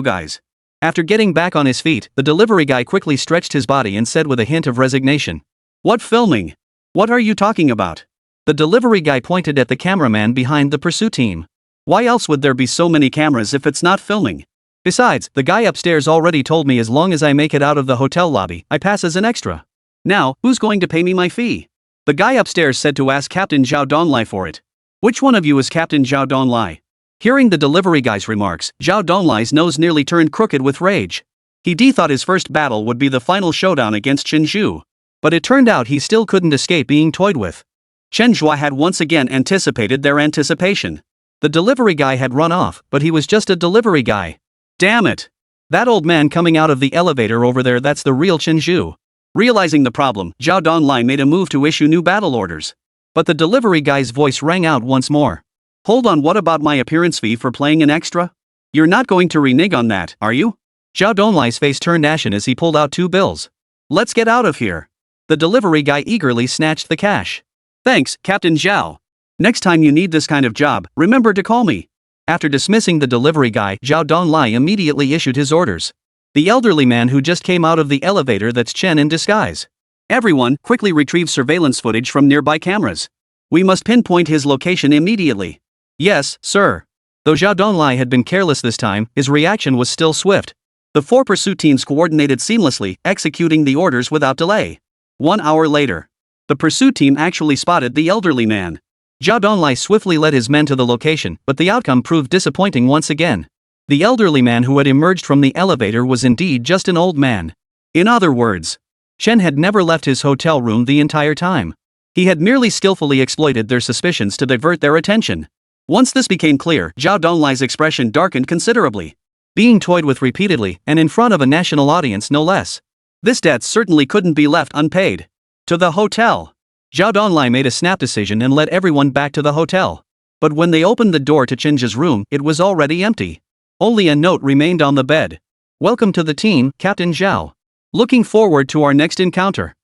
guys? After getting back on his feet, the delivery guy quickly stretched his body and said with a hint of resignation. What filming? What are you talking about? The delivery guy pointed at the cameraman behind the pursuit team. Why else would there be so many cameras if it's not filming? Besides, the guy upstairs already told me as long as I make it out of the hotel lobby, I pass as an extra. Now, who's going to pay me my fee? The guy upstairs said to ask Captain Zhao Donglai for it. Which one of you is Captain Zhao Donglai? Hearing the delivery guy's remarks, Zhao Donglai's nose nearly turned crooked with rage. He thought his first battle would be the final showdown against Chen Zhe. But it turned out he still couldn't escape being toyed with. Chen Zhe had once again anticipated their anticipation. The delivery guy had run off, but he was just a delivery guy. Damn it! That old man coming out of the elevator over there, that's the real Chen Zhe. Realizing the problem, Zhao Donglai made a move to issue new battle orders. But the delivery guy's voice rang out once more. Hold on, what about my appearance fee for playing an extra? You're not going to renege on that, are you? Zhao Donglai's face turned ashen as he pulled out 2 bills. Let's get out of here. The delivery guy eagerly snatched the cash. Thanks, Captain Zhao. Next time you need this kind of job, remember to call me. After dismissing the delivery guy, Zhao Donglai immediately issued his orders. The elderly man who just came out of the elevator, that's Chen in disguise. Everyone, quickly retrieve surveillance footage from nearby cameras. We must pinpoint his location immediately. Yes, sir. Though Zhao Donglai had been careless this time, his reaction was still swift. The 4 pursuit teams coordinated seamlessly, executing the orders without delay. 1 hour later, the pursuit team actually spotted the elderly man. Zhao Donglai swiftly led his men to the location, but the outcome proved disappointing once again. The elderly man who had emerged from the elevator was indeed just an old man. In other words, Chen had never left his hotel room the entire time. He had merely skillfully exploited their suspicions to divert their attention. Once this became clear, Zhao Donglai's expression darkened considerably. Being toyed with repeatedly, and in front of a national audience no less. This debt certainly couldn't be left unpaid. To the hotel. Zhao Donglai made a snap decision and led everyone back to the hotel. But when they opened the door to Chen Zhe's room, it was already empty. Only a note remained on the bed. Welcome to the team, Captain Zhao. Looking forward to our next encounter.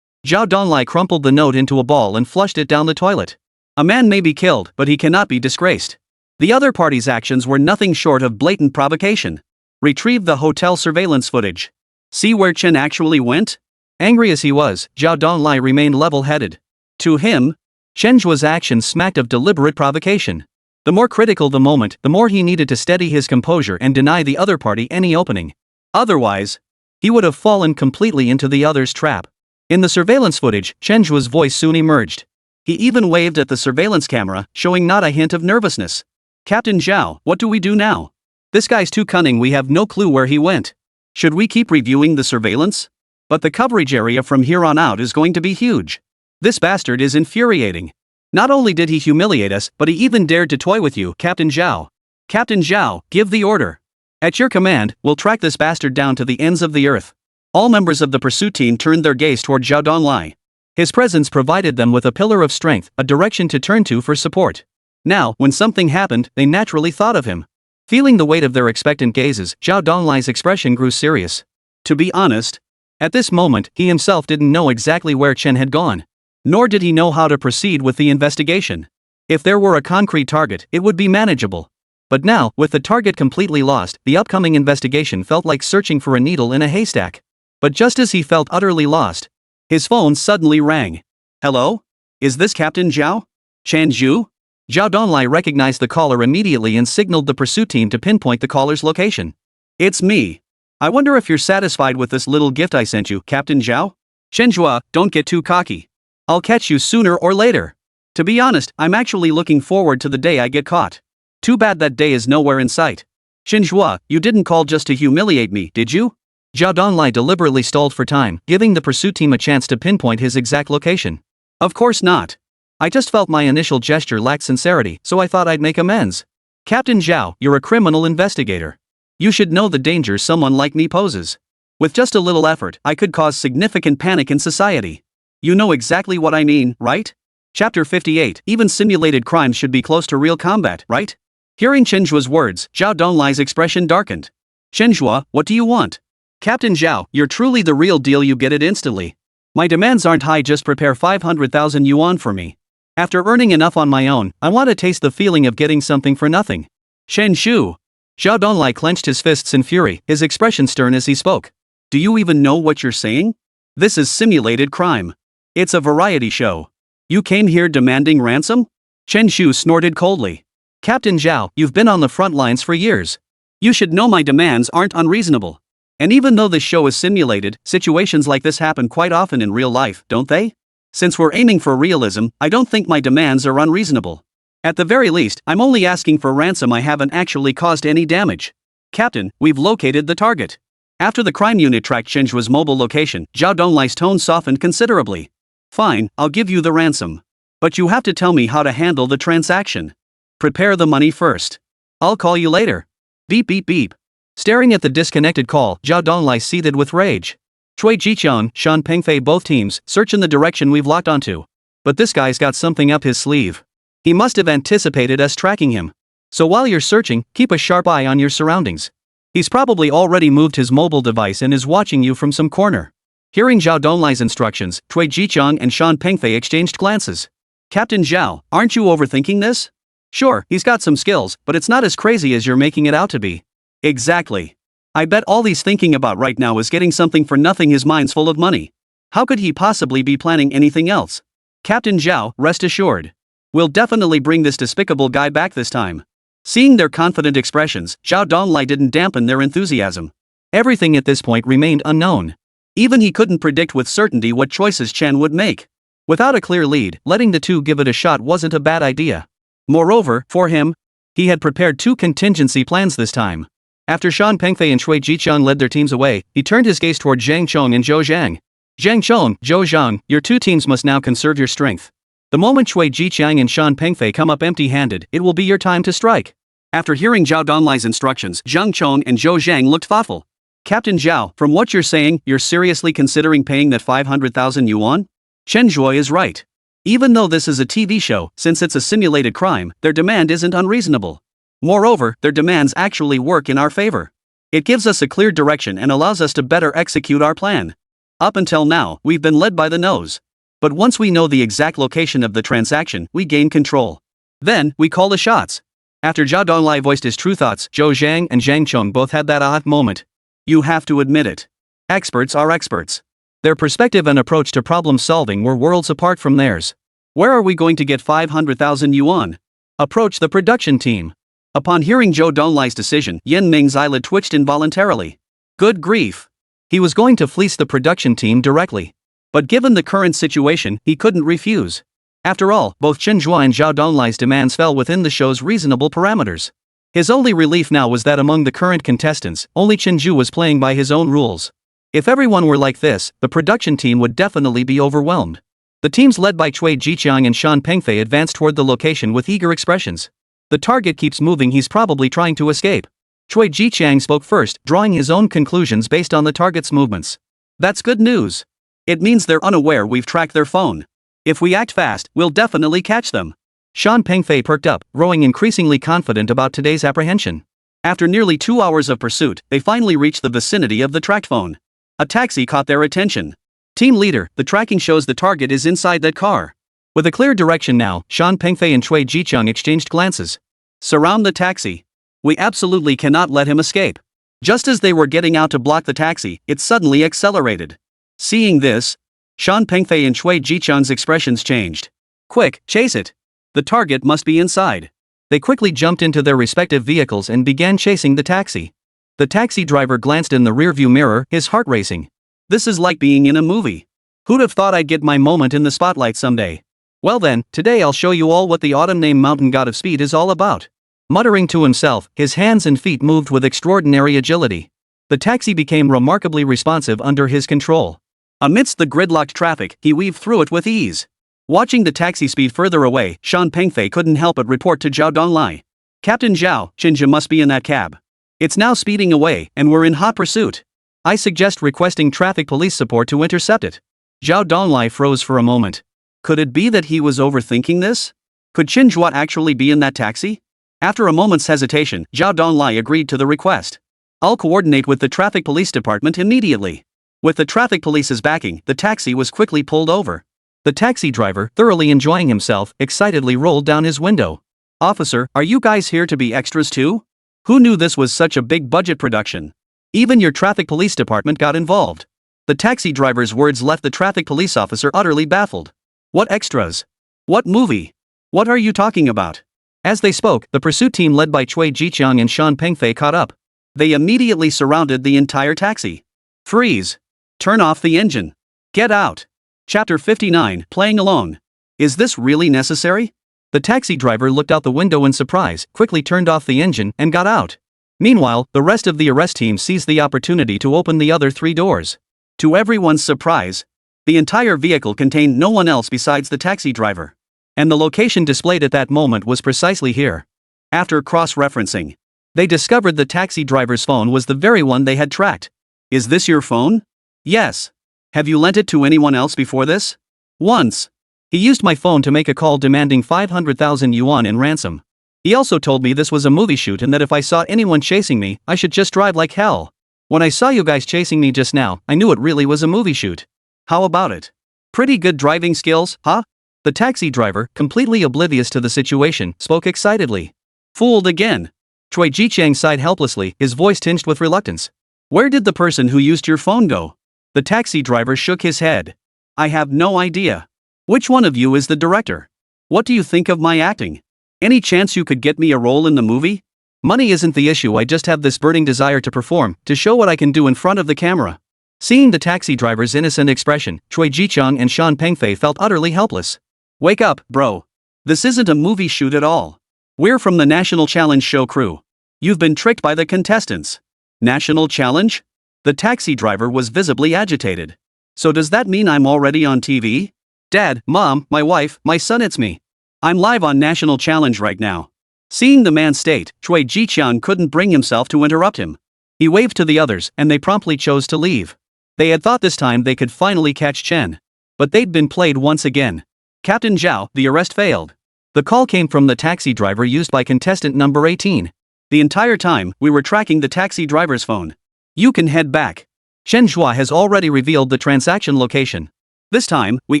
Zhao Donglai crumpled the note into a ball and flushed it down the toilet. A man may be killed, but he cannot be disgraced. The other party's actions were nothing short of blatant provocation. Retrieve the hotel surveillance footage. See where Chen actually went? Angry as he was, Zhao Donglai remained level-headed. To him, Chen Zhe's actions smacked of deliberate provocation. The more critical the moment, the more he needed to steady his composure and deny the other party any opening. Otherwise, he would have fallen completely into the other's trap. In the surveillance footage, Chen Zhe's voice soon emerged. He even waved at the surveillance camera, showing not a hint of nervousness. Captain Zhao, what do we do now? This guy's too cunning, we have no clue where he went. Should we keep reviewing the surveillance? But the coverage area from here on out is going to be huge. This bastard is infuriating. Not only did he humiliate us, but he even dared to toy with you, Captain Zhao. Captain Zhao, give the order. At your command, we'll track this bastard down to the ends of the earth. All members of the pursuit team turned their gaze toward Zhao Donglai. His presence provided them with a pillar of strength, a direction to turn to for support. Now, when something happened, they naturally thought of him. Feeling the weight of their expectant gazes, Zhao Donglai's expression grew serious. To be honest, at this moment, he himself didn't know exactly where Chen had gone. Nor did he know how to proceed with the investigation. If there were a concrete target, it would be manageable. But now, with the target completely lost, the upcoming investigation felt like searching for a needle in a haystack. But just as he felt utterly lost, his phone suddenly rang. Hello? Is this Captain Zhao? Chen Zhe? Zhao Donglai recognized the caller immediately and signaled the pursuit team to pinpoint the caller's location. It's me. I wonder if you're satisfied with this little gift I sent you, Captain Zhao? Chen Zhe, don't get too cocky. I'll catch you sooner or later. To be honest, I'm actually looking forward to the day I get caught. Too bad that day is nowhere in sight. Chen Zhe, you didn't call just to humiliate me, did you? Zhao Donglai deliberately stalled for time, giving the pursuit team a chance to pinpoint his exact location. Of course not. I just felt my initial gesture lacked sincerity, so I thought I'd make amends. Captain Zhao, you're a criminal investigator. You should know the dangers someone like me poses. With just a little effort, I could cause significant panic in society. You know exactly what I mean, right? Chapter 58. Even simulated crimes should be close to real combat, right? Hearing Chen Zhe's words, Zhao Donglai's expression darkened. Chen Zhe, what do you want? Captain Zhao, you're truly the real deal, you get it instantly. My demands aren't high, just prepare 500,000 yuan for me. After earning enough on my own, I want to taste the feeling of getting something for nothing. Chen Zhe. Zhao Donglai clenched his fists in fury, his expression stern as he spoke. Do you even know what you're saying? This is simulated crime. It's a variety show. You came here demanding ransom? Chen Zhe snorted coldly. Captain Zhao, you've been on the front lines for years. You should know my demands aren't unreasonable. And even though this show is simulated, situations like this happen quite often in real life, don't they? Since we're aiming for realism, I don't think my demands are unreasonable. At the very least, I'm only asking for ransom. I haven't actually caused any damage. Captain, we've located the target. After the crime unit tracked Chen Zhe's mobile location, Zhao Donglai's tone softened considerably. Fine, I'll give you the ransom. But you have to tell me how to handle the transaction. Prepare the money first. I'll call you later. Beep beep beep. Staring at the disconnected call, Zhao Donglai seethed with rage. Cui Jiqiang, Shan Pengfei, both teams, search in the direction we've locked onto. But this guy's got something up his sleeve. He must have anticipated us tracking him. So while you're searching, keep a sharp eye on your surroundings. He's probably already moved his mobile device and is watching you from some corner. Hearing Zhao Donglai's instructions, Cui Jiqiang and Shan Pengfei exchanged glances. Captain Zhao, aren't you overthinking this? Sure, he's got some skills, but it's not as crazy as you're making it out to be. Exactly. I bet all he's thinking about right now is getting something for nothing. His mind's full of money. How could he possibly be planning anything else? Captain Zhao, rest assured. We'll definitely bring this despicable guy back this time. Seeing their confident expressions, Zhao Donglai didn't dampen their enthusiasm. Everything at this point remained unknown. Even he couldn't predict with certainty what choices Chen would make. Without a clear lead, letting the two give it a shot wasn't a bad idea. Moreover, for him, he had prepared two contingency plans this time. After Shan Pengfei and Cui Jiqiang led their teams away, he turned his gaze toward Zhang Chong and Zhou Zhang. Zhang Chong, Zhou Zhang, your two teams must now conserve your strength. The moment Cui Jiqiang and Shan Pengfei come up empty-handed, it will be your time to strike. After hearing Zhao Donglai's instructions, Zhang Chong and Zhou Zhang looked thoughtful. Captain Zhao, from what you're saying, you're seriously considering paying that 500,000 yuan? Chen Zhe is right. Even though this is a TV show, since it's a simulated crime, their demand isn't unreasonable. Moreover, their demands actually work in our favor. It gives us a clear direction and allows us to better execute our plan. Up until now, we've been led by the nose. But once we know the exact location of the transaction, we gain control. Then, we call the shots. After Zhao Donglai voiced his true thoughts, Zhou Zhang and Zhang Chong both had that aha moment. You have to admit it. Experts are experts. Their perspective and approach to problem solving were worlds apart from theirs. Where are we going to get 500,000 yuan? Approach the production team. Upon hearing Zhou Donglai's decision, Yan Ming's eyelid twitched involuntarily. Good grief. He was going to fleece the production team directly. But given the current situation, he couldn't refuse. After all, both Chen Zhe and Zhao Donglai's demands fell within the show's reasonable parameters. His only relief now was that among the current contestants, only Chen Zhe was playing by his own rules. If everyone were like this, the production team would definitely be overwhelmed. The teams led by Cui Jiqiang and Shan Pengfei advanced toward the location with eager expressions. The target keeps moving, he's probably trying to escape. Cui Jiqiang spoke first, drawing his own conclusions based on the target's movements. That's good news. It means they're unaware we've tracked their phone. If we act fast, we'll definitely catch them. Shan Pengfei perked up, growing increasingly confident about today's apprehension. After nearly 2 hours of pursuit, they finally reached the vicinity of the tracked phone. A taxi caught their attention. Team leader, the tracking shows the target is inside that car. With a clear direction now, Shan Pengfei and Cui Jicheng exchanged glances. Surround the taxi. We absolutely cannot let him escape. Just as they were getting out to block the taxi, it suddenly accelerated. Seeing this, Shan Pengfei and Cui Jicheng's expressions changed. Quick, chase it. The target must be inside. They quickly jumped into their respective vehicles and began chasing the taxi. The taxi driver glanced in the rearview mirror, his heart racing. This is like being in a movie. Who'd have thought I'd get my moment in the spotlight someday? Well then, today I'll show you all what the autumn-named mountain god of speed is all about. Muttering to himself, his hands and feet moved with extraordinary agility. The taxi became remarkably responsive under his control. Amidst the gridlocked traffic, he weaved through it with ease. Watching the taxi speed further away, Shan Pengfei couldn't help but report to Zhao Donglai. Captain Zhao, Chen Zhe must be in that cab. It's now speeding away, and we're in hot pursuit. I suggest requesting traffic police support to intercept it. Zhao Donglai froze for a moment. Could it be that he was overthinking this? Could Chen Zhe actually be in that taxi? After a moment's hesitation, Zhao Donglai agreed to the request. I'll coordinate with the traffic police department immediately. With the traffic police's backing, the taxi was quickly pulled over. The taxi driver, thoroughly enjoying himself, excitedly rolled down his window. Officer, are you guys here to be extras too? Who knew this was such a big budget production? Even your traffic police department got involved. The taxi driver's words left the traffic police officer utterly baffled. What extras? What movie? What are you talking about? As they spoke, the pursuit team led by Cui Jicheng and Shan Pengfei caught up. They immediately surrounded the entire taxi. Freeze! Turn off the engine. Get out! Chapter 59, Playing Alone. Is this really necessary? The taxi driver looked out the window in surprise, quickly turned off the engine, and got out. Meanwhile, the rest of the arrest team seized the opportunity to open the other 3 doors. To everyone's surprise, the entire vehicle contained no one else besides the taxi driver. And the location displayed at that moment was precisely here. After cross-referencing, they discovered the taxi driver's phone was the very one they had tracked. Is this your phone? Yes. Have you lent it to anyone else before this? Once. He used my phone to make a call demanding 500,000 yuan in ransom. He also told me this was a movie shoot and that if I saw anyone chasing me, I should just drive like hell. When I saw you guys chasing me just now, I knew it really was a movie shoot. How about it? Pretty good driving skills, huh? The taxi driver, completely oblivious to the situation, spoke excitedly. Fooled again. Cui Jicheng sighed helplessly, his voice tinged with reluctance. Where did the person who used your phone go? The taxi driver shook his head. I have no idea. Which one of you is the director? What do you think of my acting? Any chance you could get me a role in the movie? Money isn't the issue, I just have this burning desire to perform, to show what I can do in front of the camera. Seeing the taxi driver's innocent expression, Cui Jicheng and Shan Pengfei felt utterly helpless. Wake up, bro. This isn't a movie shoot at all. We're from the National Challenge show crew. You've been tricked by the contestants. National Challenge? The taxi driver was visibly agitated. So does that mean I'm already on TV? Dad, Mom, my wife, my son, it's me. I'm live on National Challenge right now. Seeing the man state, Cui Jicheng couldn't bring himself to interrupt him. He waved to the others, and they promptly chose to leave. They had thought this time they could finally catch Chen. But they'd been played once again. Captain Zhao, the arrest failed. The call came from the taxi driver used by contestant number 18. The entire time, we were tracking the taxi driver's phone. You can head back. Chen Zhe has already revealed the transaction location. This time, we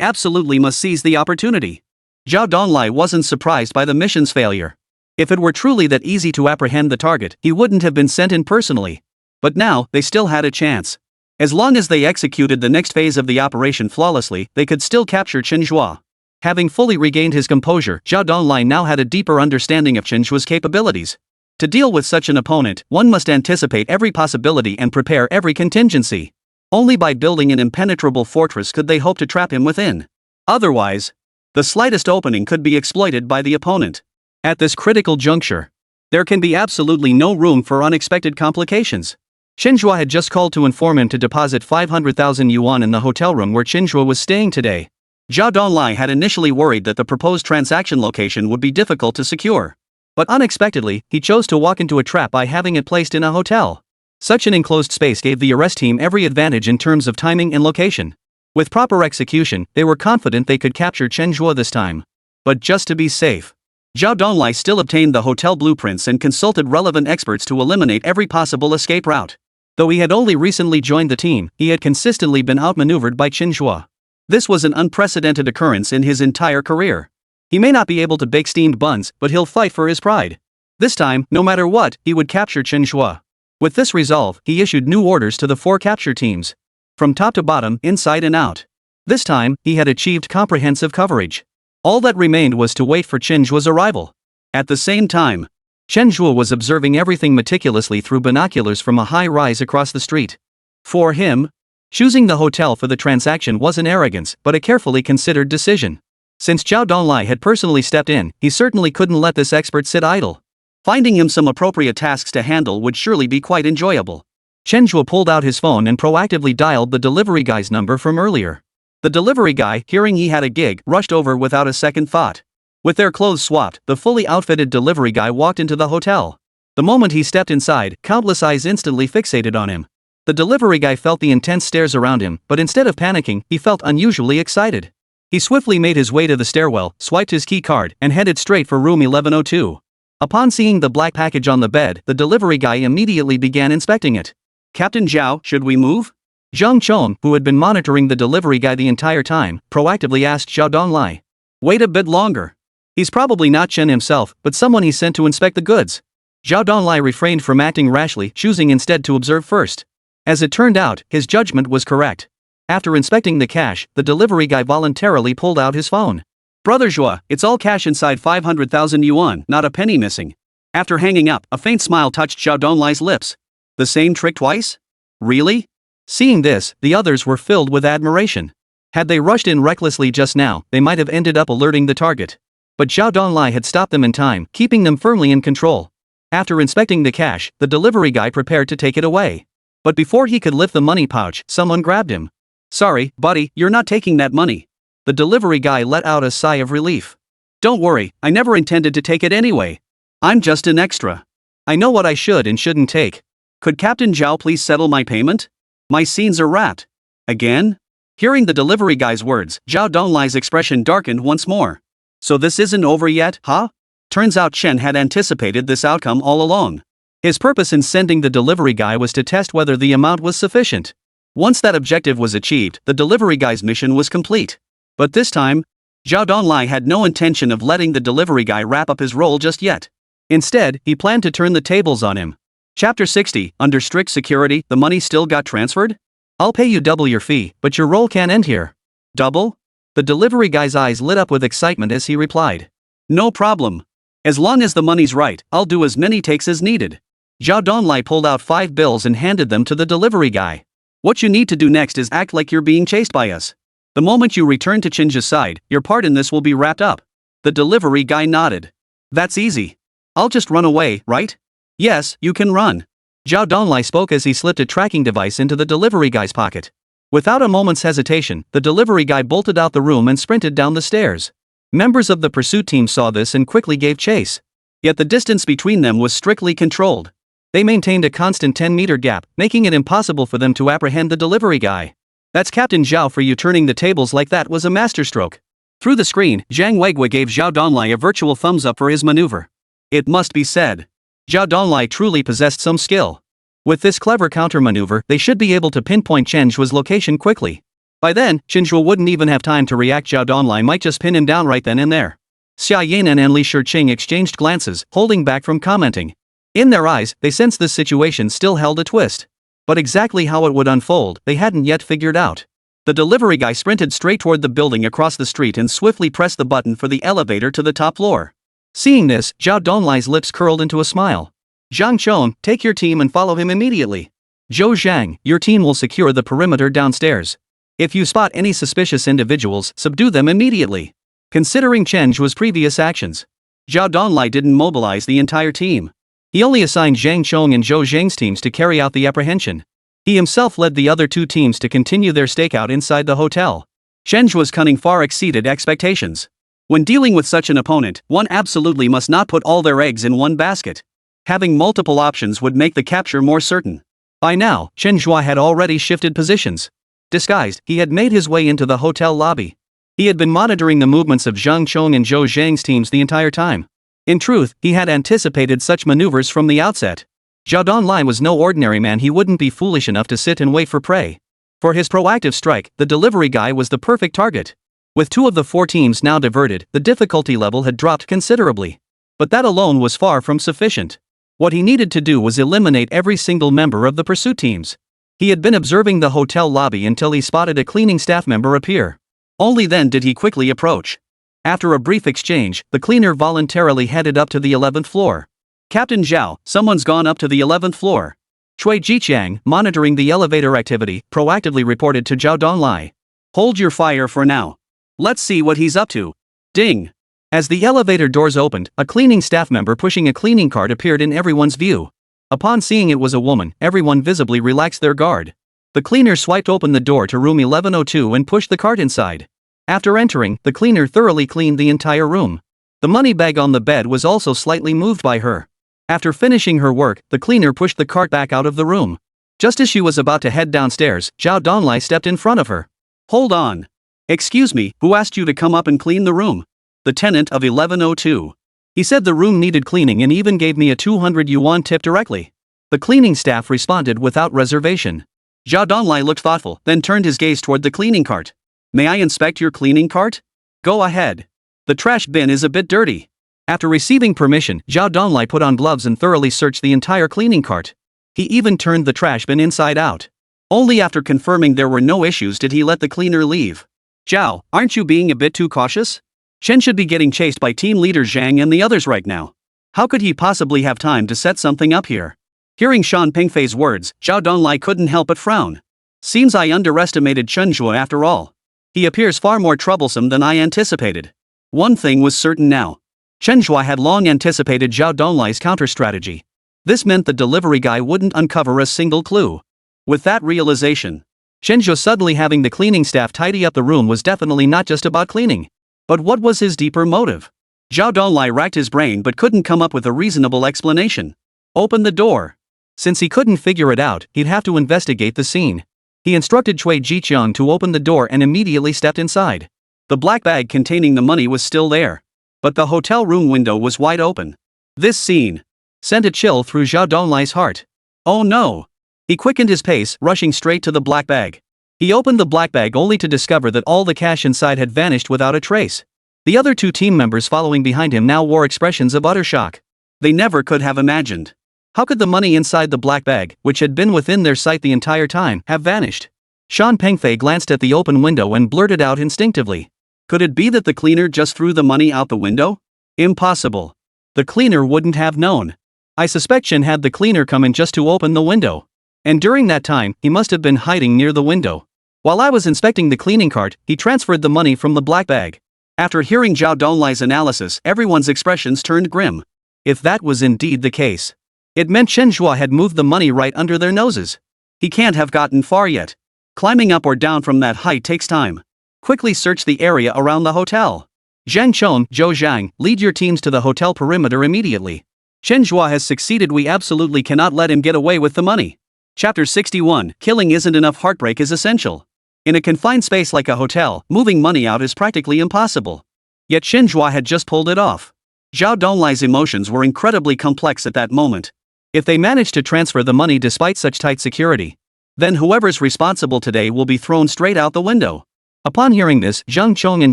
absolutely must seize the opportunity. Zhao Donglai wasn't surprised by the mission's failure. If it were truly that easy to apprehend the target, he wouldn't have been sent in personally. But now, they still had a chance. As long as they executed the next phase of the operation flawlessly, they could still capture Chen Zhe. Having fully regained his composure, Zhao Donglai now had a deeper understanding of Chen Zhe's capabilities. To deal with such an opponent, one must anticipate every possibility and prepare every contingency. Only by building an impenetrable fortress could they hope to trap him within. Otherwise, the slightest opening could be exploited by the opponent. At this critical juncture, there can be absolutely no room for unexpected complications. Chen Zhe had just called to inform him to deposit 500,000 yuan in the hotel room where Chen Zhe was staying today. Zhao Donglai had initially worried that the proposed transaction location would be difficult to secure. But unexpectedly, he chose to walk into a trap by having it placed in a hotel. Such an enclosed space gave the arrest team every advantage in terms of timing and location. With proper execution, they were confident they could capture Chen Zhe this time. But just to be safe, Zhao Donglai still obtained the hotel blueprints and consulted relevant experts to eliminate every possible escape route. Though he had only recently joined the team, he had consistently been outmaneuvered by Chen Zhe. This was an unprecedented occurrence in his entire career. He may not be able to bake steamed buns, but he'll fight for his pride. This time, no matter what, he would capture Chen Zhe. With this resolve, he issued new orders to the 4 capture teams. From top to bottom, inside and out. This time, he had achieved comprehensive coverage. All that remained was to wait for Chen Zhe's arrival. At the same time, Chen Zhe was observing everything meticulously through binoculars from a high rise across the street. For him, choosing the hotel for the transaction wasn't arrogance, but a carefully considered decision. Since Zhao Donglai had personally stepped in, he certainly couldn't let this expert sit idle. Finding him some appropriate tasks to handle would surely be quite enjoyable. Chen Zhe pulled out his phone and proactively dialed the delivery guy's number from earlier. The delivery guy, hearing he had a gig, rushed over without a second thought. With their clothes swapped, the fully outfitted delivery guy walked into the hotel. The moment he stepped inside, countless eyes instantly fixated on him. The delivery guy felt the intense stares around him, but instead of panicking, he felt unusually excited. He swiftly made his way to the stairwell, swiped his key card, and headed straight for room 1102. Upon seeing the black package on the bed, the delivery guy immediately began inspecting it. "Captain Zhao, should we move?" Zhang Chong, who had been monitoring the delivery guy the entire time, proactively asked Zhao Donglai. "Wait a bit longer. He's probably not Chen himself, but someone he sent to inspect the goods." Zhao Donglai refrained from acting rashly, choosing instead to observe first. As it turned out, his judgment was correct. After inspecting the cash, the delivery guy voluntarily pulled out his phone. "Brother Zhua, it's all cash inside 500,000 yuan, not a penny missing." After hanging up, a faint smile touched Zhao Donglai's lips. "The same trick twice? Really?" Seeing this, the others were filled with admiration. Had they rushed in recklessly just now, they might have ended up alerting the target. But Zhao Donglai had stopped them in time, keeping them firmly in control. After inspecting the cash, the delivery guy prepared to take it away. But before he could lift the money pouch, someone grabbed him. "Sorry, buddy, you're not taking that money." The delivery guy let out a sigh of relief. "Don't worry, I never intended to take it anyway. I'm just an extra. I know what I should and shouldn't take. Could Captain Zhao please settle my payment? My scenes are wrapped." Again? Hearing the delivery guy's words, Zhao Donglai's expression darkened once more. "So this isn't over yet, huh?" Turns out Chen had anticipated this outcome all along. His purpose in sending the delivery guy was to test whether the amount was sufficient. Once that objective was achieved, the delivery guy's mission was complete. But this time, Zhao Donglai had no intention of letting the delivery guy wrap up his role just yet. Instead, he planned to turn the tables on him. Chapter 60, under strict security, the money still got transferred? "I'll pay you double your fee, but your role can't end here." "Double?" The delivery guy's eyes lit up with excitement as he replied. "No problem. As long as the money's right, I'll do as many takes as needed." Zhao Donglai pulled out 5 bills and handed them to the delivery guy. "What you need to do next is act like you're being chased by us. The moment you return to Chen Zhe's side, your part in this will be wrapped up." The delivery guy nodded. "That's easy. I'll just run away, right?" "Yes, you can run." Zhao Donglai spoke as he slipped a tracking device into the delivery guy's pocket. Without a moment's hesitation, the delivery guy bolted out the room and sprinted down the stairs. Members of the pursuit team saw this and quickly gave chase. Yet the distance between them was strictly controlled. They maintained a constant 10-meter gap, making it impossible for them to apprehend the delivery guy. "That's Captain Zhao for you. Turning the tables like that was a masterstroke." Through the screen, Zhang Weigui gave Zhao Donglai a virtual thumbs up for his maneuver. It must be said, Zhao Donglai truly possessed some skill. With this clever counter-maneuver, they should be able to pinpoint Chen Zhe's location quickly. By then, Chen Zhe wouldn't even have time to react. Zhao Donglai might just pin him down right then and there. Xia Yanan and Li Shiqing exchanged glances, holding back from commenting. In their eyes, they sensed this situation still held a twist. But exactly how it would unfold, they hadn't yet figured out. The delivery guy sprinted straight toward the building across the street and swiftly pressed the button for the elevator to the top floor. Seeing this, Zhao Donglai's lips curled into a smile. "Zhang Chong, take your team and follow him immediately. Zhou Zhang, your team will secure the perimeter downstairs. If you spot any suspicious individuals, subdue them immediately." Considering Chen Zhe's previous actions, Zhao Donglai didn't mobilize the entire team. He only assigned Zhang Chong and Zhou Zhang's teams to carry out the apprehension. He himself led the other 2 teams to continue their stakeout inside the hotel. Chen Zhe's cunning far exceeded expectations. When dealing with such an opponent, one absolutely must not put all their eggs in one basket. Having multiple options would make the capture more certain. By now, Chen Zhe had already shifted positions. Disguised, he had made his way into the hotel lobby. He had been monitoring the movements of Zhang Chong and Zhou Zhang's teams the entire time. In truth, he had anticipated such maneuvers from the outset. Zhao Donlai was no ordinary man. He wouldn't be foolish enough to sit and wait for prey. For his proactive strike, the delivery guy was the perfect target. With 2 of the 4 teams now diverted, the difficulty level had dropped considerably. But that alone was far from sufficient. What he needed to do was eliminate every single member of the pursuit teams. He had been observing the hotel lobby until he spotted a cleaning staff member appear. Only then did he quickly approach. After a brief exchange, the cleaner voluntarily headed up to the 11th floor. Captain Zhao, someone's gone up to the 11th floor. Cui Jiqiang, monitoring the elevator activity, proactively reported to Zhao Donlai. Hold your fire for now. Let's see what he's up to. Ding! As the elevator doors opened, a cleaning staff member pushing a cleaning cart appeared in everyone's view. Upon seeing it was a woman, everyone visibly relaxed their guard. The cleaner swiped open the door to room 1102 and pushed the cart inside. After entering, the cleaner thoroughly cleaned the entire room. The money bag on the bed was also slightly moved by her. After finishing her work, the cleaner pushed the cart back out of the room. Just as she was about to head downstairs, Zhao Donlai stepped in front of her. Hold on. Excuse me, who asked you to come up and clean the room? The tenant of 1102. He said the room needed cleaning and even gave me a 200 yuan tip directly. The cleaning staff responded without reservation. Zhao Donlai looked thoughtful, then turned his gaze toward the cleaning cart. May I inspect your cleaning cart? Go ahead. The trash bin is a bit dirty. After receiving permission, Zhao Donlai put on gloves and thoroughly searched the entire cleaning cart. He even turned the trash bin inside out. Only after confirming there were no issues did he let the cleaner leave. Zhao, aren't you being a bit too cautious? Chen should be getting chased by team leader Zhang and the others right now. How could he possibly have time to set something up here? Hearing Shan Pengfei's words, Zhao Donlai couldn't help but frown. Seems I underestimated Chen Zhe after all. He appears far more troublesome than I anticipated. One thing was certain now. Chen Zhe had long anticipated Zhao Donlai's counter-strategy. This meant the delivery guy wouldn't uncover a single clue. With that realization, Chen Zhe suddenly having the cleaning staff tidy up the room was definitely not just about cleaning. But what was his deeper motive? Zhao Donlai racked his brain but couldn't come up with a reasonable explanation. Open the door. Since he couldn't figure it out, he'd have to investigate the scene. He instructed Cui Jiqiang to open the door and immediately stepped inside. The black bag containing the money was still there. But the hotel room window was wide open. This scene sent a chill through Zhao Donlai's heart. Oh no! He quickened his pace, rushing straight to the black bag. He opened the black bag only to discover that all the cash inside had vanished without a trace. The other 2 team members following behind him now wore expressions of utter shock. They never could have imagined. How could the money inside the black bag, which had been within their sight the entire time, have vanished? Shan Pengfei glanced at the open window and blurted out instinctively. Could it be that the cleaner just threw the money out the window? Impossible. The cleaner wouldn't have known. I suspect Chen had the cleaner come in just to open the window. And during that time, he must have been hiding near the window. While I was inspecting the cleaning cart, he transferred the money from the black bag. After hearing Zhao Donlai's analysis, everyone's expressions turned grim. If that was indeed the case, it meant Chen Zhe had moved the money right under their noses. He can't have gotten far yet. Climbing up or down from that height takes time. Quickly search the area around the hotel. Zhang Chong, Zhou Zhang, lead your teams to the hotel perimeter immediately. Chen Zhe has succeeded. We absolutely cannot let him get away with the money. Chapter 61, Killing isn't enough. Heartbreak is essential. In a confined space like a hotel, moving money out is practically impossible. Yet Chen Zhe had just pulled it off. Zhao Donlai's emotions were incredibly complex at that moment. If they managed to transfer the money despite such tight security, then whoever's responsible today will be thrown straight out the window. Upon hearing this, Zhang Chong and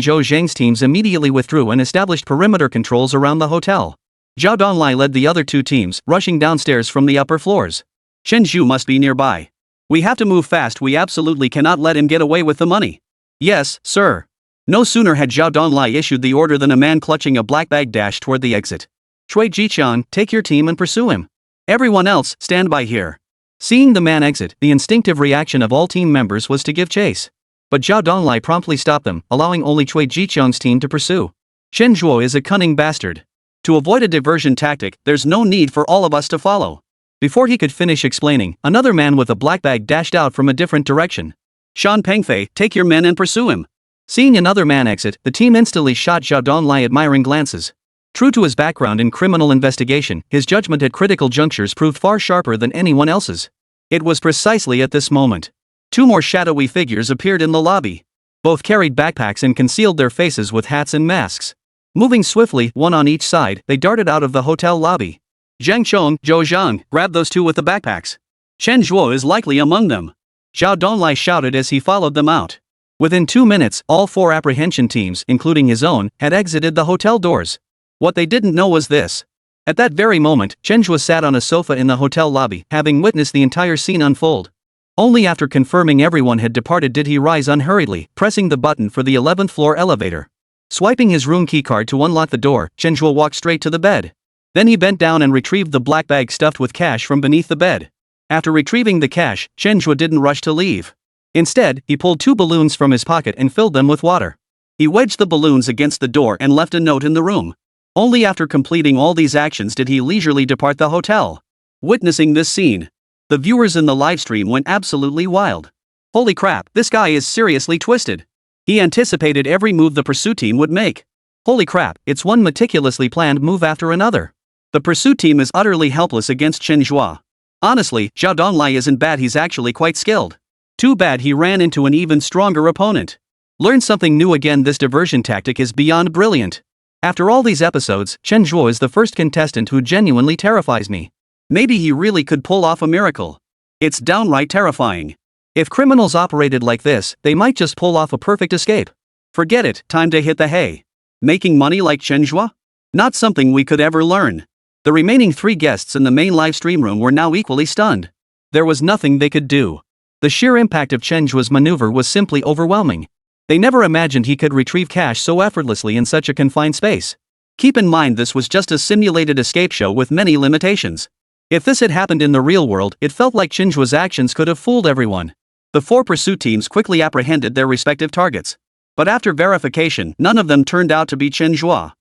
Zhou Zhang's teams immediately withdrew and established perimeter controls around the hotel. Zhao Donlai led the other 2 teams, rushing downstairs from the upper floors. Chen Zhe must be nearby. We have to move fast. We absolutely cannot let him get away with the money. Yes, sir. No sooner had Zhao Donlai issued the order than a man clutching a black bag dashed toward the exit. Cui Jiqiang, take your team and pursue him. Everyone else, stand by here. Seeing the man exit, the instinctive reaction of all team members was to give chase. But Zhao Donlai promptly stopped them, allowing only Cui Jiqiang's team to pursue. Chen Zhe is a cunning bastard. To avoid a diversion tactic, there's no need for all of us to follow. Before he could finish explaining, another man with a black bag dashed out from a different direction. Shan Pengfei, take your men and pursue him. Seeing another man exit, the team instantly shot Zhao Donlai admiring glances. True to his background in criminal investigation, his judgment at critical junctures proved far sharper than anyone else's. It was precisely at this moment. 2 more shadowy figures appeared in the lobby. Both carried backpacks and concealed their faces with hats and masks. Moving swiftly, one on each side, they darted out of the hotel lobby. Zhang Chong, Zhou Zhang, grab those two with the backpacks. Chen Zhe is likely among them. Zhao Donglai shouted as he followed them out. Within 2 minutes, all 4 apprehension teams, including his own, had exited the hotel doors. What they didn't know was this. At that very moment, Chen Zhe sat on a sofa in the hotel lobby, having witnessed the entire scene unfold. Only after confirming everyone had departed did he rise unhurriedly, pressing the button for the 11th floor elevator. Swiping his room keycard to unlock the door, Chen Zhe walked straight to the bed. Then he bent down and retrieved the black bag stuffed with cash from beneath the bed. After retrieving the cash, Chen Zhe didn't rush to leave. Instead, he pulled 2 balloons from his pocket and filled them with water. He wedged the balloons against the door and left a note in the room. Only after completing all these actions did he leisurely depart the hotel. Witnessing this scene, the viewers in the livestream went absolutely wild. Holy crap, this guy is seriously twisted. He anticipated every move the pursuit team would make. Holy crap, it's one meticulously planned move after another. The pursuit team is utterly helpless against Chen Zhe. Honestly, Zhao Donglai isn't bad, he's actually quite skilled. Too bad he ran into an even stronger opponent. Learn something new again, this diversion tactic is beyond brilliant. After all these episodes, Chen Zhe is the first contestant who genuinely terrifies me. Maybe he really could pull off a miracle. It's downright terrifying. If criminals operated like this, they might just pull off a perfect escape. Forget it, time to hit the hay. Making money like Chen Zhe? Not something we could ever learn. The remaining 3 guests in the main live stream room were now equally stunned. There was nothing they could do. The sheer impact of Chen Zhe's maneuver was simply overwhelming. They never imagined he could retrieve cash so effortlessly in such a confined space. Keep in mind this was just a simulated escape show with many limitations. If this had happened in the real world, it felt like Chen Zhe's actions could have fooled everyone. The 4 pursuit teams quickly apprehended their respective targets. But after verification, none of them turned out to be Chen Zhe.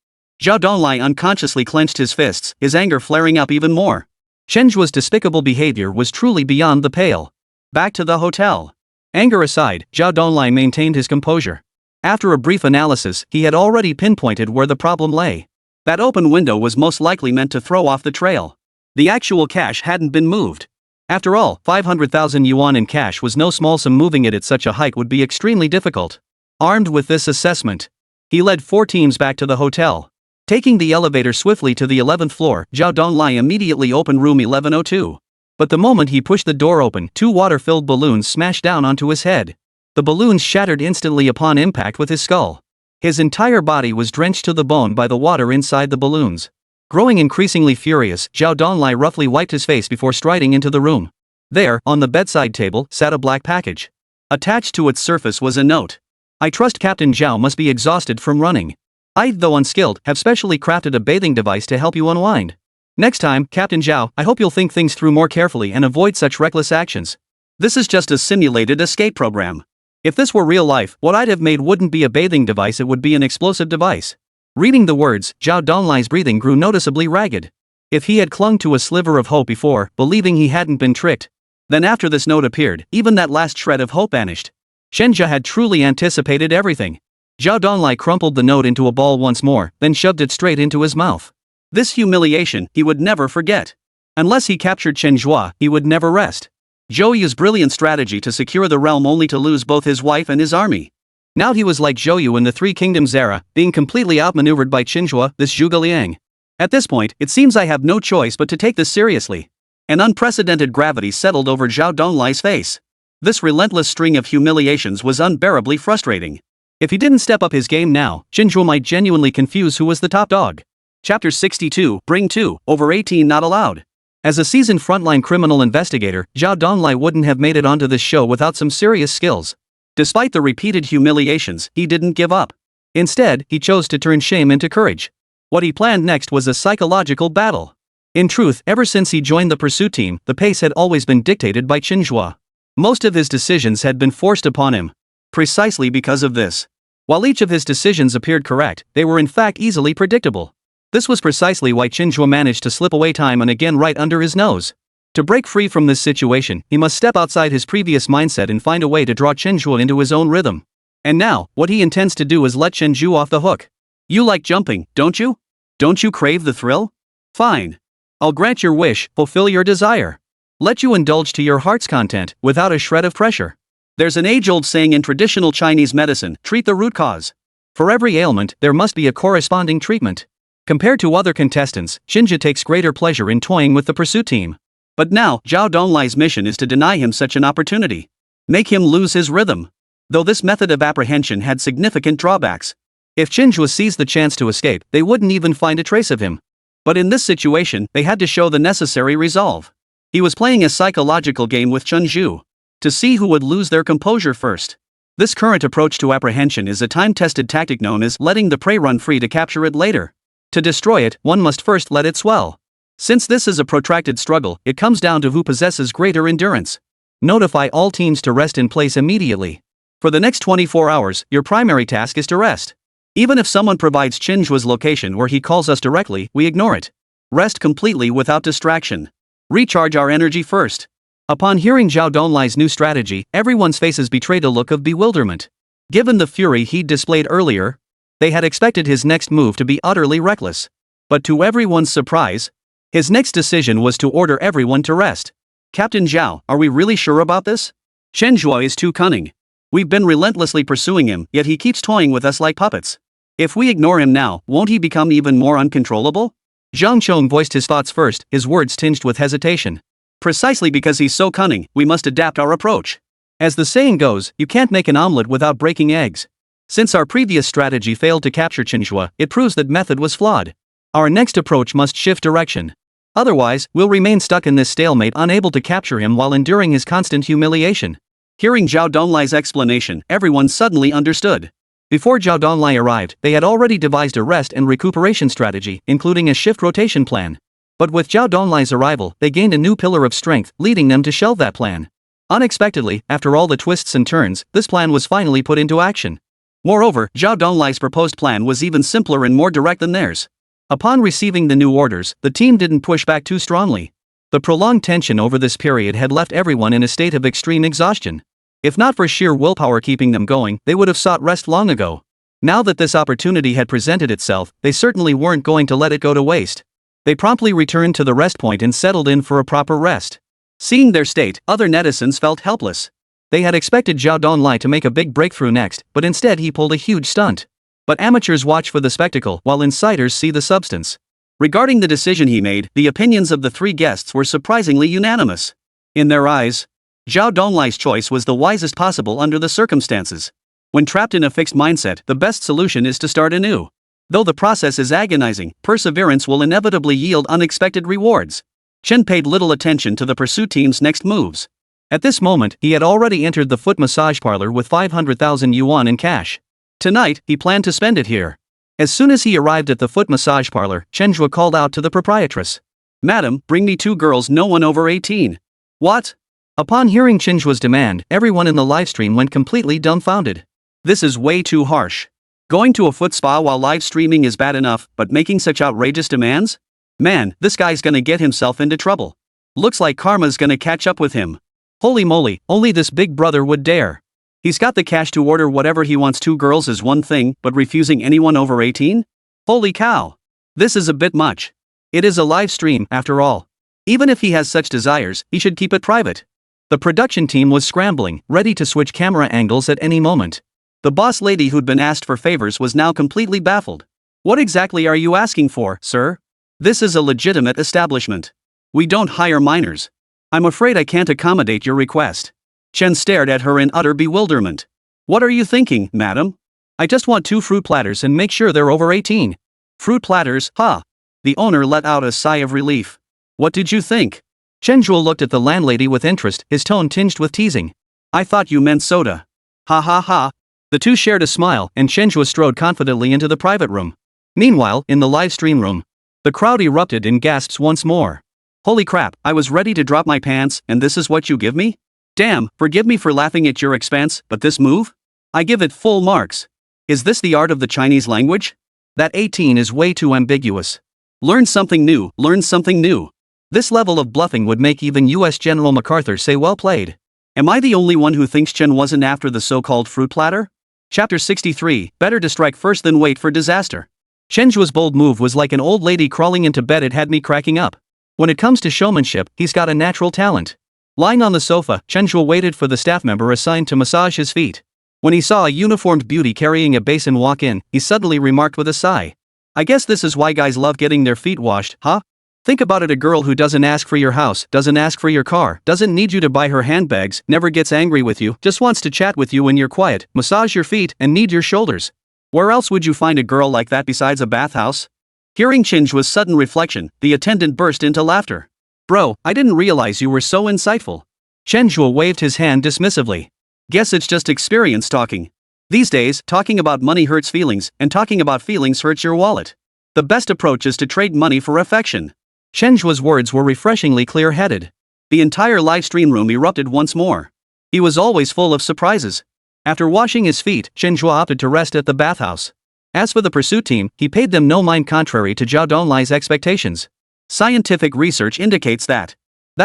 Zhao Donglai unconsciously clenched his fists, his anger flaring up even more. Chen Zhe's despicable behavior was truly beyond the pale. Back to the hotel. Anger aside, Zhao Donglai maintained his composure. After a brief analysis, he had already pinpointed where the problem lay. That open window was most likely meant to throw off the trail. The actual cash hadn't been moved. After all, 500,000 yuan in cash was no small sum. Moving it at such a height would be extremely difficult. Armed with this assessment, he led 4 teams back to the hotel. Taking the elevator swiftly to the 11th floor, Zhao Donglai immediately opened room 1102. But the moment he pushed the door open, 2 water-filled balloons smashed down onto his head. The balloons shattered instantly upon impact with his skull. His entire body was drenched to the bone by the water inside the balloons. Growing increasingly furious, Zhao Donglai roughly wiped his face before striding into the room. There, on the bedside table, sat a black package. Attached to its surface was a note. I trust Captain Zhao must be exhausted from running. I, though unskilled, have specially crafted a bathing device to help you unwind. Next time, Captain Zhao, I hope you'll think things through more carefully and avoid such reckless actions. This is just a simulated escape program. If this were real life, what I'd have made wouldn't be a bathing device, it would be an explosive device. Reading the words, Zhao Donglai's breathing grew noticeably ragged. If he had clung to a sliver of hope before, believing he hadn't been tricked, then after this note appeared, even that last shred of hope vanished. Chen Zhe had truly anticipated everything. Zhao Donglai crumpled the note into a ball once more, then shoved it straight into his mouth. This humiliation, he would never forget. Unless he captured Chen Zhe, he would never rest. Zhou Yu's brilliant strategy to secure the realm only to lose both his wife and his army. Now he was like Zhou Yu in the Three Kingdoms era, being completely outmaneuvered by Chen Zhe, this Zhuge Liang. At this point, it seems I have no choice but to take this seriously. An unprecedented gravity settled over Zhao Donglai's face. This relentless string of humiliations was unbearably frustrating. If he didn't step up his game now, Chen Zhe might genuinely confuse who was the top dog. Chapter 62, Bring 2, Over 18 Not Allowed. As a seasoned frontline criminal investigator, Zhao Donglai wouldn't have made it onto this show without some serious skills. Despite the repeated humiliations, he didn't give up. Instead, he chose to turn shame into courage. What he planned next was a psychological battle. In truth, ever since he joined the pursuit team, the pace had always been dictated by Chen Zhe. Most of his decisions had been forced upon him. Precisely because of this. While each of his decisions appeared correct, they were in fact easily predictable. This was precisely why Chen Zhe managed to slip away time and again right under his nose. To break free from this situation, he must step outside his previous mindset and find a way to draw Chen Zhe into his own rhythm. And now, what he intends to do is let Chen Zhe off the hook. You like jumping, don't you? Don't you crave the thrill? Fine. I'll grant your wish, fulfill your desire. Let you indulge to your heart's content, without a shred of pressure. There's an age-old saying in traditional Chinese medicine, treat the root cause. For every ailment, there must be a corresponding treatment. Compared to other contestants, Chen Zhe takes greater pleasure in toying with the pursuit team. But now, Zhao Donglai's mission is to deny him such an opportunity. Make him lose his rhythm. Though this method of apprehension had significant drawbacks. If Chen Zhe seized the chance to escape, they wouldn't even find a trace of him. But in this situation, they had to show the necessary resolve. He was playing a psychological game with Chen Zhe to see who would lose their composure first. This current approach to apprehension is a time-tested tactic known as letting the prey run free to capture it later. To destroy it, one must first let it swell. Since this is a protracted struggle, it comes down to who possesses greater endurance. Notify all teams to rest in place immediately. For the next 24 hours, your primary task is to rest. Even if someone provides Chen Zhe's location where he calls us directly, we ignore it. Rest completely without distraction. Recharge our energy first. Upon hearing Zhao Donlai's new strategy, everyone's faces betrayed a look of bewilderment. Given the fury he'd displayed earlier, they had expected his next move to be utterly reckless. But to everyone's surprise, his next decision was to order everyone to rest. Captain Zhao, are we really sure about this? Chen Zhe is too cunning. We've been relentlessly pursuing him, yet he keeps toying with us like puppets. If we ignore him now, won't he become even more uncontrollable? Zhang Chong voiced his thoughts first, his words tinged with hesitation. Precisely because he's so cunning, we must adapt our approach. As the saying goes, you can't make an omelet without breaking eggs. Since our previous strategy failed to capture Chen Zhe, it proves that method was flawed. Our next approach must shift direction. Otherwise, we'll remain stuck in this stalemate, unable to capture him while enduring his constant humiliation. Hearing Zhao Donglai's explanation, everyone suddenly understood. Before Zhao Donglai arrived, they had already devised a rest and recuperation strategy, including a shift rotation plan. But with Zhao Donglai's arrival, they gained a new pillar of strength, leading them to shelve that plan. Unexpectedly, after all the twists and turns, this plan was finally put into action. Moreover, Zhao Donglai's proposed plan was even simpler and more direct than theirs. Upon receiving the new orders, the team didn't push back too strongly. The prolonged tension over this period had left everyone in a state of extreme exhaustion. If not for sheer willpower keeping them going, they would have sought rest long ago. Now that this opportunity had presented itself, they certainly weren't going to let it go to waste. They promptly returned to the rest point and settled in for a proper rest. Seeing their state, other netizens felt helpless. They had expected Zhao Donglai to make a big breakthrough next, but instead he pulled a huge stunt. But amateurs watch for the spectacle, while insiders see the substance. Regarding the decision he made, the opinions of the three guests were surprisingly unanimous. In their eyes, Zhao Donglai's choice was the wisest possible under the circumstances. When trapped in a fixed mindset, the best solution is to start anew. Though the process is agonizing, perseverance will inevitably yield unexpected rewards. Chen paid little attention to the pursuit team's next moves. At this moment, he had already entered the foot massage parlor with 500,000 yuan in cash. Tonight, he planned to spend it here. As soon as he arrived at the foot massage parlor, Chen Zhe called out to the proprietress. "Madam, bring me 2 girls, no one over 18. What? Upon hearing Chen Zhe's demand, everyone in the livestream went completely dumbfounded. This is way too harsh. Going to a foot spa while live streaming is bad enough, but making such outrageous demands? Man, this guy's gonna get himself into trouble. Looks like karma's gonna catch up with him. Holy moly, only this big brother would dare. He's got the cash to order whatever he wants. 2 girls is one thing, but refusing anyone over 18? Holy cow. This is a bit much. It is a live stream, after all. Even if he has such desires, he should keep it private." The production team was scrambling, ready to switch camera angles at any moment. The boss lady who'd been asked for favors was now completely baffled. "What exactly are you asking for, sir? This is a legitimate establishment. We don't hire minors. I'm afraid I can't accommodate your request." Chen stared at her in utter bewilderment. "What are you thinking, madam? I just want 2 fruit platters and make sure they're over 18. Fruit platters, huh?" The owner let out a sigh of relief. "What did you think?" Chen Zhe looked at the landlady with interest, his tone tinged with teasing. "I thought you meant soda. Ha ha ha." The two shared a smile, and Chen Zhe strode confidently into the private room. Meanwhile, in the live stream room, the crowd erupted in gasps once more. "Holy crap, I was ready to drop my pants, and this is what you give me? Damn, forgive me for laughing at your expense, but this move? I give it full marks. Is this the art of the Chinese language? That 18 is way too ambiguous. Learn something new, learn something new." This level of bluffing would make even US General MacArthur say well played. Am I the only one who thinks Chen wasn't after the so-called fruit platter? Chapter 63, Better to strike first than wait for disaster. Chen Zhe's bold move was like an old lady crawling into bed. It had me cracking up. When it comes to showmanship, he's got a natural talent. Lying on the sofa, Chen Zhe waited for the staff member assigned to massage his feet. When he saw a uniformed beauty carrying a basin walk in, he suddenly remarked with a sigh. I guess this is why guys love getting their feet washed, huh? Think about it, a girl who doesn't ask for your house, doesn't ask for your car, doesn't need you to buy her handbags, never gets angry with you, just wants to chat with you when you're quiet, massage your feet, and knead your shoulders. Where else would you find a girl like that besides a bathhouse? Hearing Chen Zhe's sudden reflection, the attendant burst into laughter. Bro, I didn't realize you were so insightful. Chen Zhe waved his hand dismissively. Guess it's just experience talking. These days, talking about money hurts feelings, and talking about feelings hurts your wallet. The best approach is to trade money for affection. Chen Zhe's words were refreshingly clear-headed. The entire live stream room erupted once more. He was always full of surprises. After washing his feet, Chen Zhe opted to rest at the bathhouse. As for the pursuit team, he paid them no mind, contrary to Zhao Donlai's expectations. Scientific research indicates that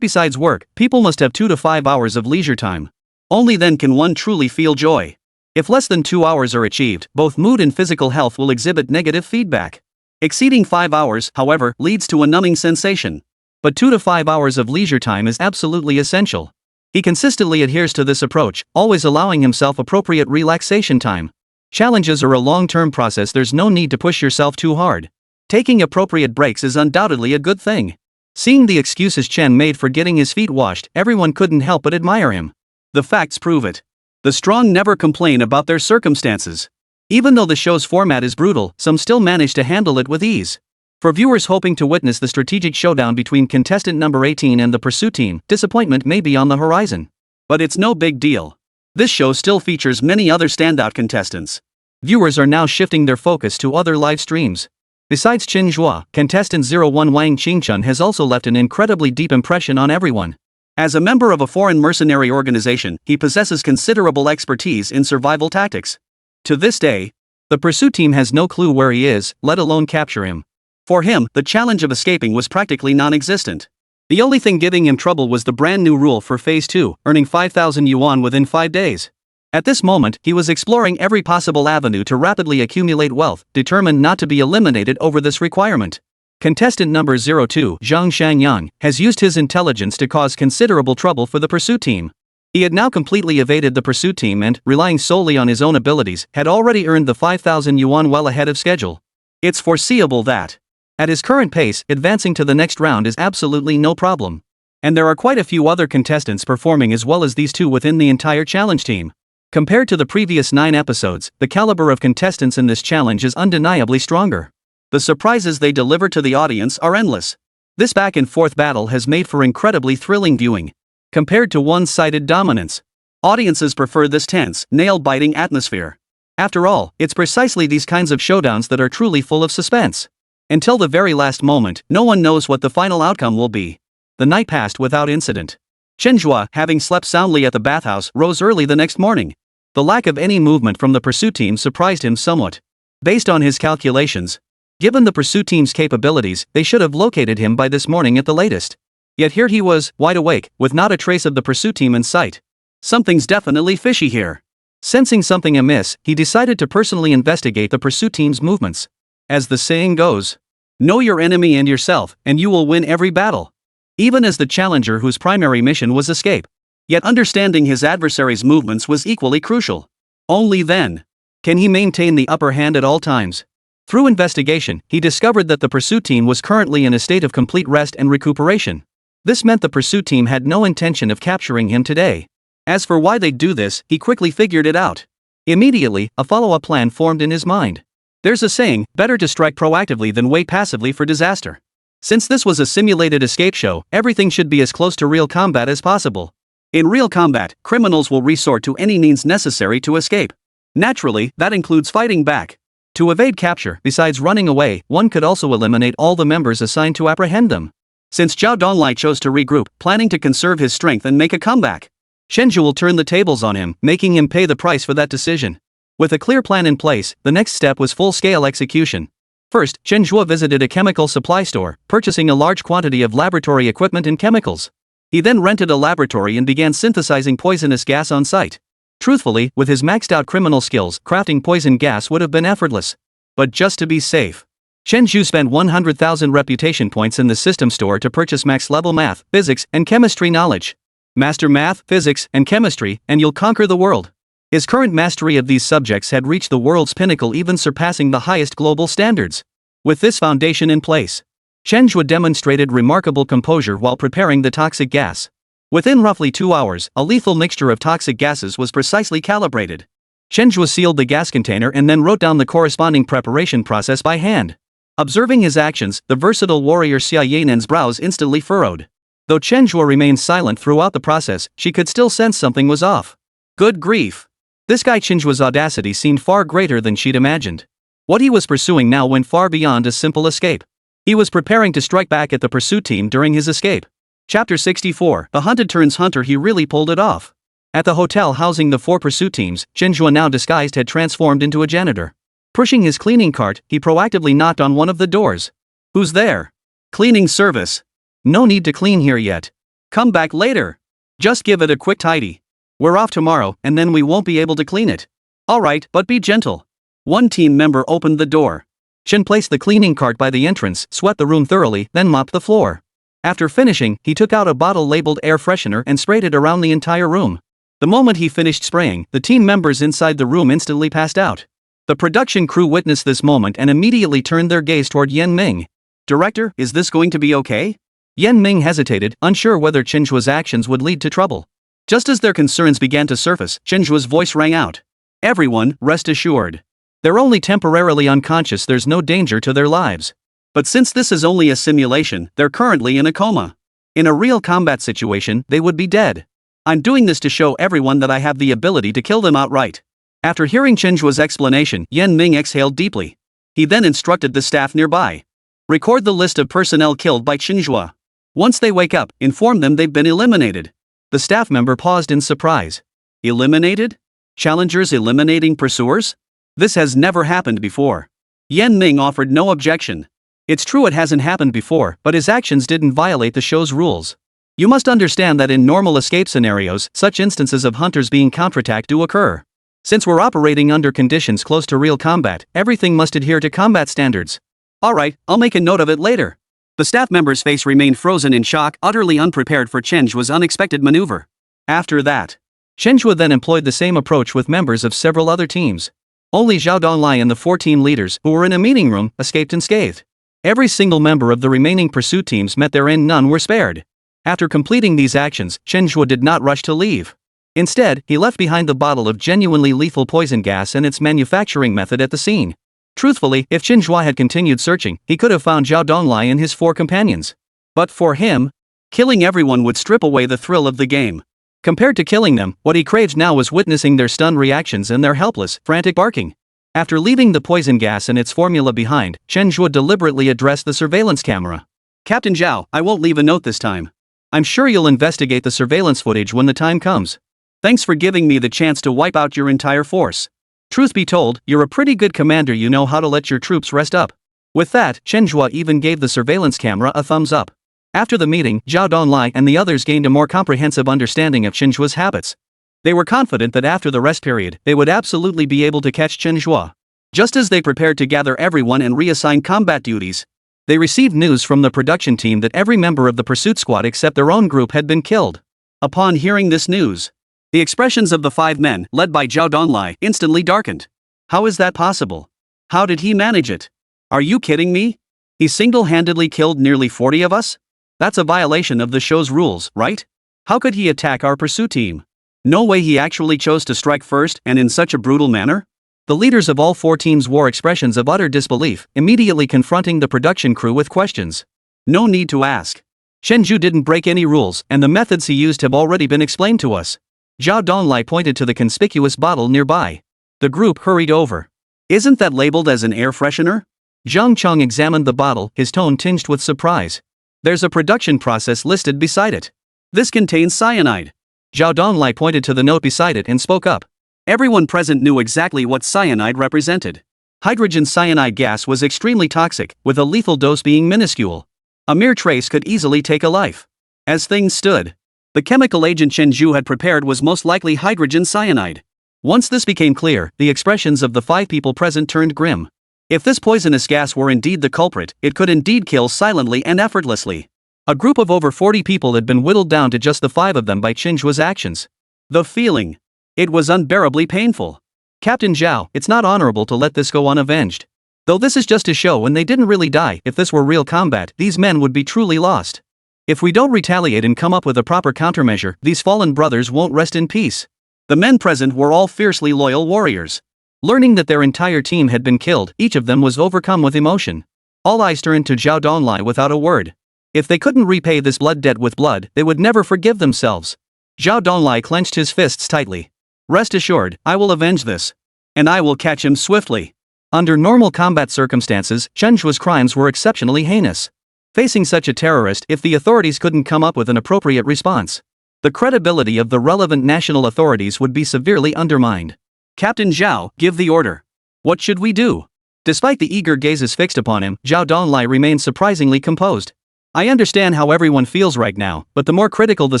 besides work, people must have 2 to 5 hours of leisure time. Only then can one truly feel joy. If less than 2 hours are achieved, both mood and physical health will exhibit negative feedback. Exceeding 5 hours, however, leads to a numbing sensation. But 2 to 5 hours of leisure time is absolutely essential. He consistently adheres to this approach, always allowing himself appropriate relaxation time. Challenges are a long-term process, there's no need to push yourself too hard. Taking appropriate breaks is undoubtedly a good thing. Seeing the excuses Chen made for getting his feet washed, everyone couldn't help but admire him. The facts prove it. The strong never complain about their circumstances. Even though the show's format is brutal, some still manage to handle it with ease. For viewers hoping to witness the strategic showdown between contestant number 18 and the pursuit team, disappointment may be on the horizon. But it's no big deal. This show still features many other standout contestants. Viewers are now shifting their focus to other live streams. Besides Chen Zhe, contestant 01 Wang Qingchun has also left an incredibly deep impression on everyone. As a member of a foreign mercenary organization, he possesses considerable expertise in survival tactics. To this day, the pursuit team has no clue where he is, let alone capture him. For him, the challenge of escaping was practically non-existent. The only thing giving him trouble was the brand new rule for Phase 2, earning 5,000 yuan within 5 days. At this moment, he was exploring every possible avenue to rapidly accumulate wealth, determined not to be eliminated over this requirement. Contestant number 02, Zhang Shangyang, has used his intelligence to cause considerable trouble for the pursuit team. He had now completely evaded the pursuit team and, relying solely on his own abilities, had already earned the 5,000 yuan well ahead of schedule. It's foreseeable that, at his current pace, advancing to the next round is absolutely no problem. And there are quite a few other contestants performing as well as these two within the entire challenge team. Compared to the previous 9 episodes, the caliber of contestants in this challenge is undeniably stronger. The surprises they deliver to the audience are endless. This back-and-forth battle has made for incredibly thrilling viewing. Compared to one-sided dominance, audiences prefer this tense, nail-biting atmosphere. After all, it's precisely these kinds of showdowns that are truly full of suspense. Until the very last moment, no one knows what the final outcome will be. The night passed without incident. Chen Zhe, having slept soundly at the bathhouse, rose early the next morning. The lack of any movement from the pursuit team surprised him somewhat. Based on his calculations, given the pursuit team's capabilities, they should have located him by this morning at the latest. Yet here he was, wide awake, with not a trace of the pursuit team in sight. Something's definitely fishy here. Sensing something amiss, he decided to personally investigate the pursuit team's movements. As the saying goes, know your enemy and yourself, and you will win every battle. Even as the challenger whose primary mission was escape. Yet understanding his adversary's movements was equally crucial. Only then can he maintain the upper hand at all times. Through investigation, he discovered that the pursuit team was currently in a state of complete rest and recuperation. This meant the pursuit team had no intention of capturing him today. As for why they'd do this, he quickly figured it out. Immediately, a follow-up plan formed in his mind. There's a saying, better to strike proactively than wait passively for disaster. Since this was a simulated escape show, everything should be as close to real combat as possible. In real combat, criminals will resort to any means necessary to escape. Naturally, that includes fighting back. To evade capture, besides running away, one could also eliminate all the members assigned to apprehend them. Since Zhao Donlai chose to regroup, planning to conserve his strength and make a comeback, Chen Zhe will turn the tables on him, making him pay the price for that decision. With a clear plan in place, the next step was full-scale execution. First, Chen Zhe visited a chemical supply store, purchasing a large quantity of laboratory equipment and chemicals. He then rented a laboratory and began synthesizing poisonous gas on site. Truthfully, with his maxed-out criminal skills, crafting poison gas would have been effortless. But just to be safe, Chen Zhe spent 100,000 reputation points in the system store to purchase max-level math, physics, and chemistry knowledge. Master math, physics, and chemistry, and you'll conquer the world. His current mastery of these subjects had reached the world's pinnacle, even surpassing the highest global standards. With this foundation in place, Chen Zhe demonstrated remarkable composure while preparing the toxic gas. Within roughly 2 hours, a lethal mixture of toxic gases was precisely calibrated. Chen Zhe sealed the gas container and then wrote down the corresponding preparation process by hand. Observing his actions, the versatile warrior Xia Yanen's brows instantly furrowed. Though Chen Zhe remained silent throughout the process, she could still sense something was off. Good grief! This guy Chen Zhe's audacity seemed far greater than she'd imagined. What he was pursuing now went far beyond a simple escape. He was preparing to strike back at the pursuit team during his escape. Chapter 64, The Hunted Turns Hunter. He really pulled it off. At the hotel housing the 4 pursuit teams, Chen Zhe, now disguised, had transformed into a janitor. Pushing his cleaning cart, he proactively knocked on one of the doors. Who's there? Cleaning service. No need to clean here yet. Come back later. Just give it a quick tidy. We're off tomorrow, and then we won't be able to clean it. Alright, but be gentle. One team member opened the door. Chen placed the cleaning cart by the entrance, swept the room thoroughly, then mopped the floor. After finishing, he took out a bottle labeled air freshener and sprayed it around the entire room. The moment he finished spraying, the team members inside the room instantly passed out. The production crew witnessed this moment and immediately turned their gaze toward Yan Ming. Director, is this going to be okay? Yan Ming hesitated, unsure whether Chen Zhe's actions would lead to trouble. Just as their concerns began to surface, Chen Zhe's voice rang out. Everyone, rest assured. They're only temporarily unconscious, there's no danger to their lives. But since this is only a simulation, they're currently in a coma. In a real combat situation, they would be dead. I'm doing this to show everyone that I have the ability to kill them outright. After hearing Chen Zhe's explanation, Yan Ming exhaled deeply. He then instructed the staff nearby. Record the list of personnel killed by Chen Zhe. Once they wake up, inform them they've been eliminated. The staff member paused in surprise. Eliminated? Challengers eliminating pursuers? This has never happened before. Yan Ming offered no objection. It's true it hasn't happened before, but his actions didn't violate the show's rules. You must understand that in normal escape scenarios, such instances of hunters being counterattacked do occur. Since we're operating under conditions close to real combat, everything must adhere to combat standards. Alright, I'll make a note of it later. The staff member's face remained frozen in shock, utterly unprepared for Chen Zhe's unexpected maneuver. After that, Chen Zhe then employed the same approach with members of several other teams. Only Zhao Donglai and the 14 leaders, who were in a meeting room, escaped unscathed. Every single member of the remaining pursuit teams met their end, none were spared. After completing these actions, Chen Zhe did not rush to leave. Instead, he left behind the bottle of genuinely lethal poison gas and its manufacturing method at the scene. Truthfully, if Chen Zhe had continued searching, he could have found Zhao Donglai and his 4 companions. But for him, killing everyone would strip away the thrill of the game. Compared to killing them, what he craved now was witnessing their stunned reactions and their helpless, frantic barking. After leaving the poison gas and its formula behind, Chen Zhe deliberately addressed the surveillance camera. Captain Zhao, I won't leave a note this time. I'm sure you'll investigate the surveillance footage when the time comes. Thanks for giving me the chance to wipe out your entire force. Truth be told, you're a pretty good commander, you know how to let your troops rest up. With that, Chen Zhe even gave the surveillance camera a thumbs up. After the meeting, Zhao Donglai and the others gained a more comprehensive understanding of Chen Zhe's habits. They were confident that after the rest period, they would absolutely be able to catch Chen Zhe. Just as they prepared to gather everyone and reassign combat duties, they received news from the production team that every member of the pursuit squad except their own group had been killed. Upon hearing this news, the expressions of the 5 men, led by Zhao Donglai, instantly darkened. How is that possible? How did he manage it? Are you kidding me? He single-handedly killed nearly 40 of us? That's a violation of the show's rules, right? How could he attack our pursuit team? No way, he actually chose to strike first and in such a brutal manner? The leaders of all 4 teams wore expressions of utter disbelief, immediately confronting the production crew with questions. No need to ask. Chen Zhe didn't break any rules, and the methods he used have already been explained to us. Zhao Donglai pointed to the conspicuous bottle nearby. The group hurried over. Isn't that labeled as an air freshener? Zhang Cheng examined the bottle, his tone tinged with surprise. There's a production process listed beside it. This contains cyanide. Zhao Donglai pointed to the note beside it and spoke up. Everyone present knew exactly what cyanide represented. Hydrogen cyanide gas was extremely toxic, with a lethal dose being minuscule. A mere trace could easily take a life. As things stood, the chemical agent Chen Zhe had prepared was most likely hydrogen cyanide. Once this became clear, the expressions of the 5 people present turned grim. If this poisonous gas were indeed the culprit, it could indeed kill silently and effortlessly. A group of over 40 people had been whittled down to just the 5 of them by Chen Zhe's actions. The feeling. It was unbearably painful. Captain Zhao, it's not honorable to let this go unavenged. Though this is just a show and they didn't really die. If this were real combat, these men would be truly lost. If we don't retaliate and come up with a proper countermeasure, these fallen brothers won't rest in peace. The men present were all fiercely loyal warriors. Learning that their entire team had been killed, each of them was overcome with emotion. All eyes turned to Zhao Donglai without a word. If they couldn't repay this blood debt with blood, they would never forgive themselves. Zhao Donglai clenched his fists tightly. Rest assured, I will avenge this. And I will catch him swiftly. Under normal combat circumstances, Chen Zhe's crimes were exceptionally heinous. Facing such a terrorist, if the authorities couldn't come up with an appropriate response, the credibility of the relevant national authorities would be severely undermined. Captain Zhao, give the order. What should we do? Despite the eager gazes fixed upon him, Zhao Donglai remained surprisingly composed. I understand how everyone feels right now, but the more critical the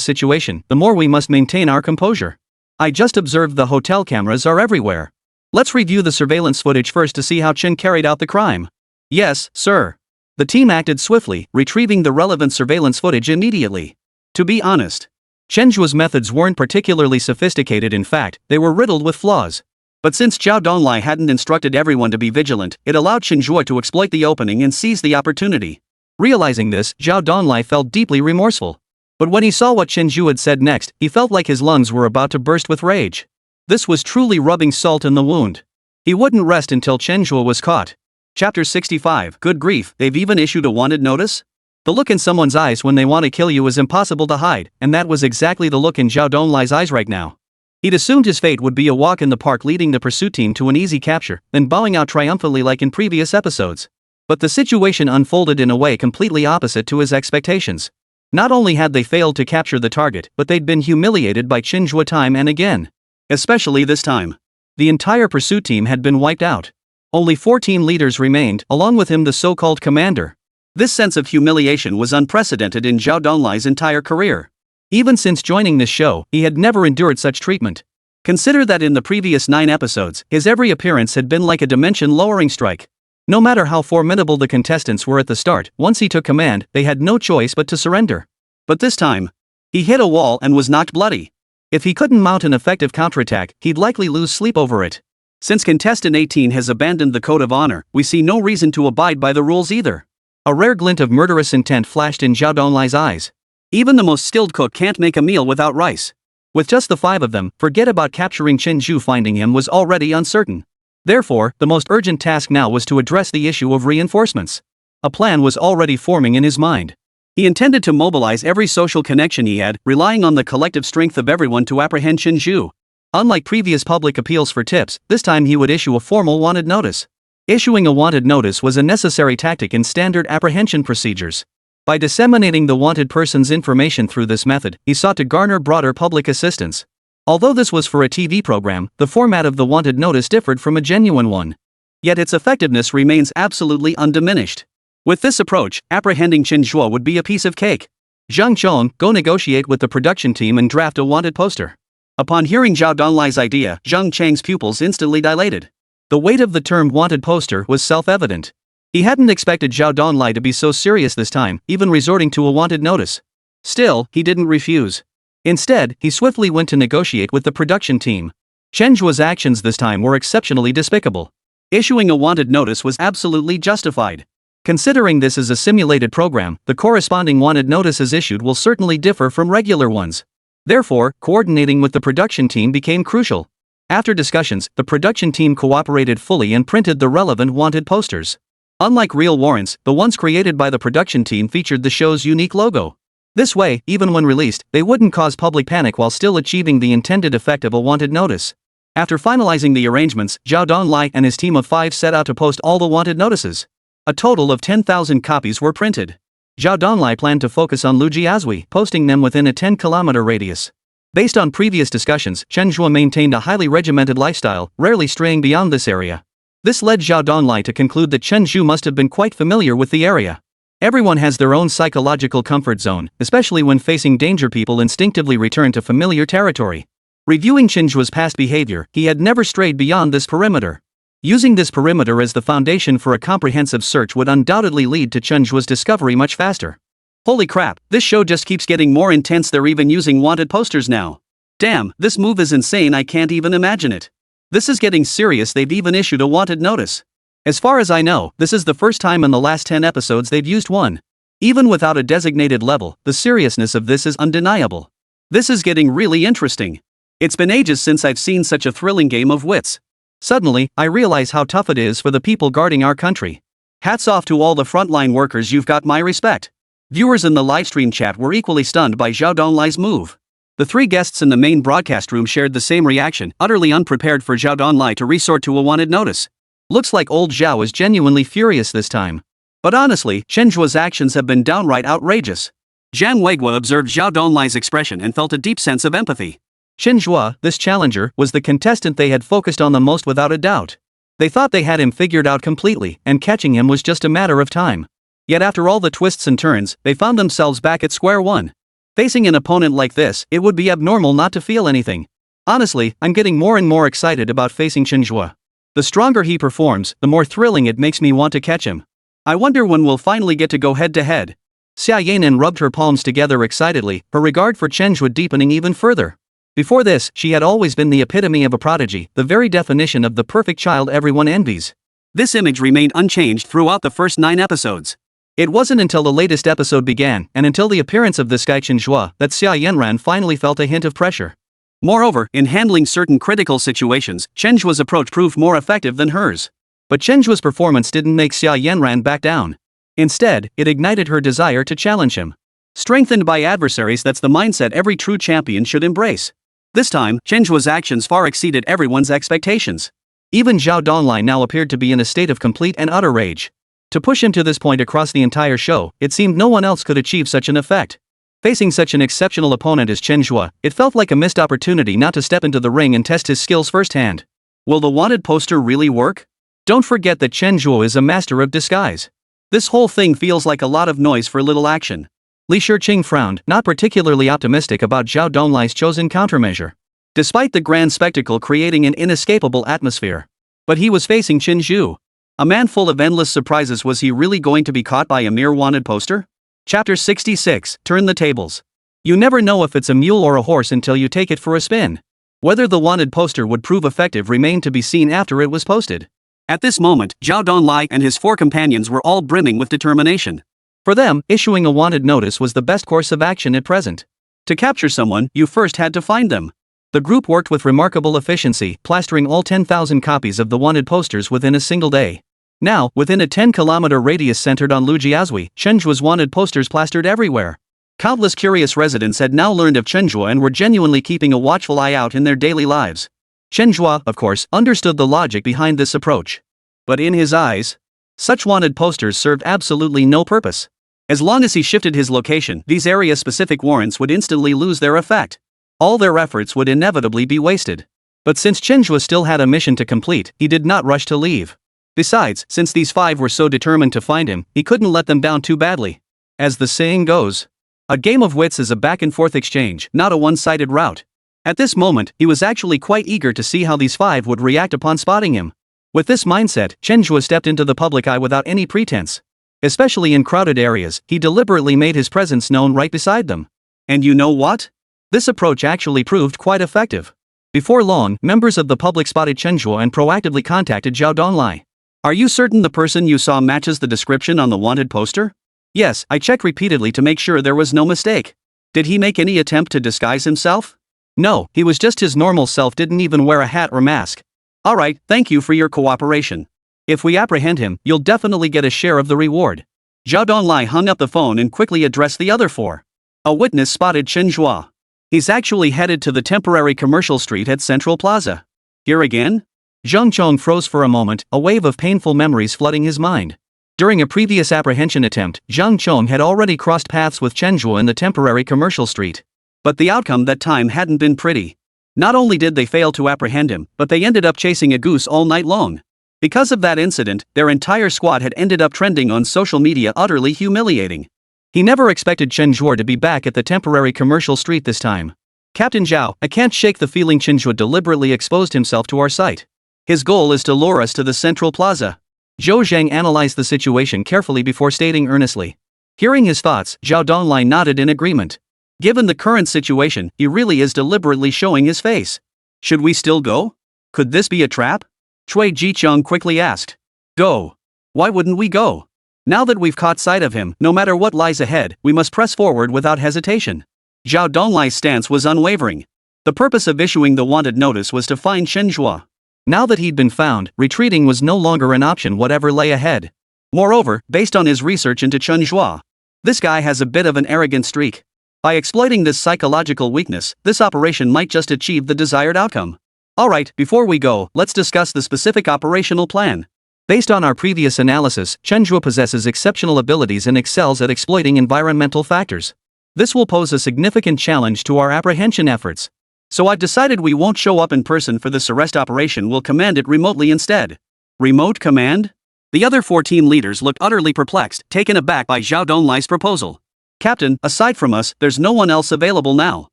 situation, the more we must maintain our composure. I just observed the hotel cameras are everywhere. Let's review the surveillance footage first to see how Chen carried out the crime. Yes, sir. The team acted swiftly, retrieving the relevant surveillance footage immediately. To be honest, Chen Zhe's methods weren't particularly sophisticated. In fact, they were riddled with flaws. But since Zhao Donglai hadn't instructed everyone to be vigilant, it allowed Chen Zhe to exploit the opening and seize the opportunity. Realizing this, Zhao Donglai felt deeply remorseful. But when he saw what Chen Zhe had said next, he felt like his lungs were about to burst with rage. This was truly rubbing salt in the wound. He wouldn't rest until Chen Zhe was caught. Chapter 65. Good grief, they've even issued a wanted notice? The look in someone's eyes when they want to kill you is impossible to hide, and that was exactly the look in Zhao Donglai's eyes right now. He'd assumed his fate would be a walk in the park leading the pursuit team to an easy capture, then bowing out triumphantly like in previous episodes. But the situation unfolded in a way completely opposite to his expectations. Not only had they failed to capture the target, but they'd been humiliated by Chen Zhe time and again. Especially this time. The entire pursuit team had been wiped out. Only 14 leaders remained, along with him the so-called commander. This sense of humiliation was unprecedented in Zhao Donglai's entire career. Even since joining this show, he had never endured such treatment. Consider that in the previous 9 episodes, his every appearance had been like a dimension-lowering strike. No matter how formidable the contestants were at the start, once he took command, they had no choice but to surrender. But this time, he hit a wall and was knocked bloody. If he couldn't mount an effective counterattack, he'd likely lose sleep over it. Since contestant 18 has abandoned the code of honor, we see no reason to abide by the rules either. A rare glint of murderous intent flashed in Zhao Donglai's eyes. Even the most skilled cook can't make a meal without rice. With just the 5 of them, forget about capturing Chen Zhe. Finding him was already uncertain. Therefore, the most urgent task now was to address the issue of reinforcements. A plan was already forming in his mind. He intended to mobilize every social connection he had, relying on the collective strength of everyone to apprehend Chen Zhe. Unlike previous public appeals for tips, this time he would issue a formal wanted notice. Issuing a wanted notice was a necessary tactic in standard apprehension procedures. By disseminating the wanted person's information through this method, he sought to garner broader public assistance. Although this was for a TV program, the format of the wanted notice differed from a genuine one. Yet its effectiveness remains absolutely undiminished. With this approach, apprehending Chen Zhe would be a piece of cake. Zhang Chong, go negotiate with the production team and draft a wanted poster. Upon hearing Zhao Donglai's idea, Zhang Chang's pupils instantly dilated. The weight of the term wanted poster was self-evident. He hadn't expected Zhao Donglai to be so serious this time, even resorting to a wanted notice. Still, he didn't refuse. Instead, he swiftly went to negotiate with the production team. Chen Zhe's actions this time were exceptionally despicable. Issuing a wanted notice was absolutely justified. Considering this is a simulated program, the corresponding wanted notices issued will certainly differ from regular ones. Therefore, coordinating with the production team became crucial. After discussions, the production team cooperated fully and printed the relevant wanted posters. Unlike real warrants, the ones created by the production team featured the show's unique logo. This way, even when released, they wouldn't cause public panic while still achieving the intended effect of a wanted notice. After finalizing the arrangements, Zhao Donglai and his team of 5 set out to post all the wanted notices. A total of 10,000 copies were printed. Zhao Donglai planned to focus on Lujiazui, posting them within a 10-kilometer radius. Based on previous discussions, Chen Zhe maintained a highly regimented lifestyle, rarely straying beyond this area. This led Zhao Donglai to conclude that Chen Zhe must have been quite familiar with the area. Everyone has their own psychological comfort zone, especially when facing danger. People instinctively return to familiar territory. Reviewing Chen Zhe's past behavior, he had never strayed beyond this perimeter. Using this perimeter as the foundation for a comprehensive search would undoubtedly lead to Chen Zhe's discovery much faster. Holy crap, this show just keeps getting more intense. They're even using wanted posters now. Damn, this move is insane. I can't even imagine it. This is getting serious. They've even issued a wanted notice. As far as I know, this is the first time in the last 10 episodes they've used one. Even without a designated level, the seriousness of this is undeniable. This is getting really interesting. It's been ages since I've seen such a thrilling game of wits. Suddenly, I realize how tough it is for the people guarding our country. Hats off to all the frontline workers, you've got my respect. Viewers in the livestream chat were equally stunned by Zhao Donglai's move. The three guests in the main broadcast room shared the same reaction, utterly unprepared for Zhao Donglai to resort to a wanted notice. Looks like old Zhao is genuinely furious this time. But honestly, Chen Zhe's actions have been downright outrageous. Zhang Weiguo observed Zhao Donglai's expression and felt a deep sense of empathy. Chen Zhe, this challenger, was the contestant they had focused on the most without a doubt. They thought they had him figured out completely, and catching him was just a matter of time. Yet after all the twists and turns, they found themselves back at square one. Facing an opponent like this, it would be abnormal not to feel anything. Honestly, I'm getting more and more excited about facing Chen Zhe. The stronger he performs, the more thrilling it makes me want to catch him. I wonder when we'll finally get to go head to head. Xia Yanan rubbed her palms together excitedly, her regard for Chen Zhe deepening even further. Before this, she had always been the epitome of a prodigy, the very definition of the perfect child everyone envies. This image remained unchanged throughout the first 9 episodes. It wasn't until the latest episode began, and until the appearance of this guy Chen Zhe, that Xia Yanran finally felt a hint of pressure. Moreover, in handling certain critical situations, Chen Zhe's approach proved more effective than hers. But Chen Zhe's performance didn't make Xia Yanran back down. Instead, it ignited her desire to challenge him. Strengthened by adversaries, that's the mindset every true champion should embrace. This time, Chen Zhe's actions far exceeded everyone's expectations. Even Zhao Donglai now appeared to be in a state of complete and utter rage. To push him to this point across the entire show, it seemed no one else could achieve such an effect. Facing such an exceptional opponent as Chen Zhe, it felt like a missed opportunity not to step into the ring and test his skills firsthand. Will the wanted poster really work? Don't forget that Chen Zhe is a master of disguise. This whole thing feels like a lot of noise for little action. Li Shiqing frowned, not particularly optimistic about Zhao Donglai's chosen countermeasure. Despite the grand spectacle creating an inescapable atmosphere. But he was facing Chen Zhe. A man full of endless surprises. Was he really going to be caught by a mere wanted poster? Chapter 66, Turn the Tables. You never know if it's a mule or a horse until you take it for a spin. Whether the wanted poster would prove effective remained to be seen after it was posted. At this moment, Zhao Donglai and his 4 companions were all brimming with determination. For them, issuing a wanted notice was the best course of action at present. To capture someone, you first had to find them. The group worked with remarkable efficiency, plastering all 10,000 copies of the wanted posters within a single day. Now, within a 10-kilometer radius centered on Lu Jiazui, Chen Zhe's wanted posters plastered everywhere. Countless curious residents had now learned of Chen Zhe and were genuinely keeping a watchful eye out in their daily lives. Chen Zhe, of course, understood the logic behind this approach. But in his eyes, such wanted posters served absolutely no purpose. As long as he shifted his location, these area-specific warrants would instantly lose their effect. All their efforts would inevitably be wasted. But since Chen Zhe still had a mission to complete, he did not rush to leave. Besides, since these 5 were so determined to find him, he couldn't let them down too badly. As the saying goes, a game of wits is a back-and-forth exchange, not a one-sided rout. At this moment, he was actually quite eager to see how these 5 would react upon spotting him. With this mindset, Chen Zhe stepped into the public eye without any pretense. Especially in crowded areas, he deliberately made his presence known right beside them. And you know what? This approach actually proved quite effective. Before long, members of the public spotted Chen Zhe and proactively contacted Zhao Donglai. Are you certain the person you saw matches the description on the wanted poster? Yes, I checked repeatedly to make sure there was no mistake. Did he make any attempt to disguise himself? No, he was just his normal self, didn't even wear a hat or mask. Alright, thank you for your cooperation. If we apprehend him, you'll definitely get a share of the reward. Zhao Donglai hung up the phone and quickly addressed the other 4. A witness spotted Chen Zhe. He's actually headed to the temporary commercial street at Central Plaza. Here again? Zhang Chong froze for a moment, a wave of painful memories flooding his mind. During a previous apprehension attempt, Zhang Chong had already crossed paths with Chen Zhe in the temporary commercial street. But the outcome that time hadn't been pretty. Not only did they fail to apprehend him, but they ended up chasing a goose all night long. Because of that incident, their entire squad had ended up trending on social media, utterly humiliating. He never expected Chen Zhe to be back at the temporary commercial street this time. Captain Zhao, I can't shake the feeling Chen Zhe deliberately exposed himself to our sight. His goal is to lure us to the Central Plaza. Zhou Zhang analyzed the situation carefully before stating earnestly. Hearing his thoughts, Zhao Donglai nodded in agreement. Given the current situation, he really is deliberately showing his face. Should we still go? Could this be a trap? Cui Jiqiang quickly asked. Go. Why wouldn't we go? Now that we've caught sight of him, no matter what lies ahead, we must press forward without hesitation. Zhao Donglai's stance was unwavering. The purpose of issuing the wanted notice was to find Chen Zhe. Now that he'd been found, retreating was no longer an option whatever lay ahead. Moreover, based on his research into Chen Zhe, this guy has a bit of an arrogant streak. By exploiting this psychological weakness, this operation might just achieve the desired outcome. Alright, before we go, let's discuss the specific operational plan. Based on our previous analysis, Chen Zhe possesses exceptional abilities and excels at exploiting environmental factors. This will pose a significant challenge to our apprehension efforts. So I've decided we won't show up in person for this arrest operation, we'll command it remotely instead. Remote command? The other 4 team leaders looked utterly perplexed, taken aback by Zhao Donglai's proposal. Captain, aside from us, there's no one else available now.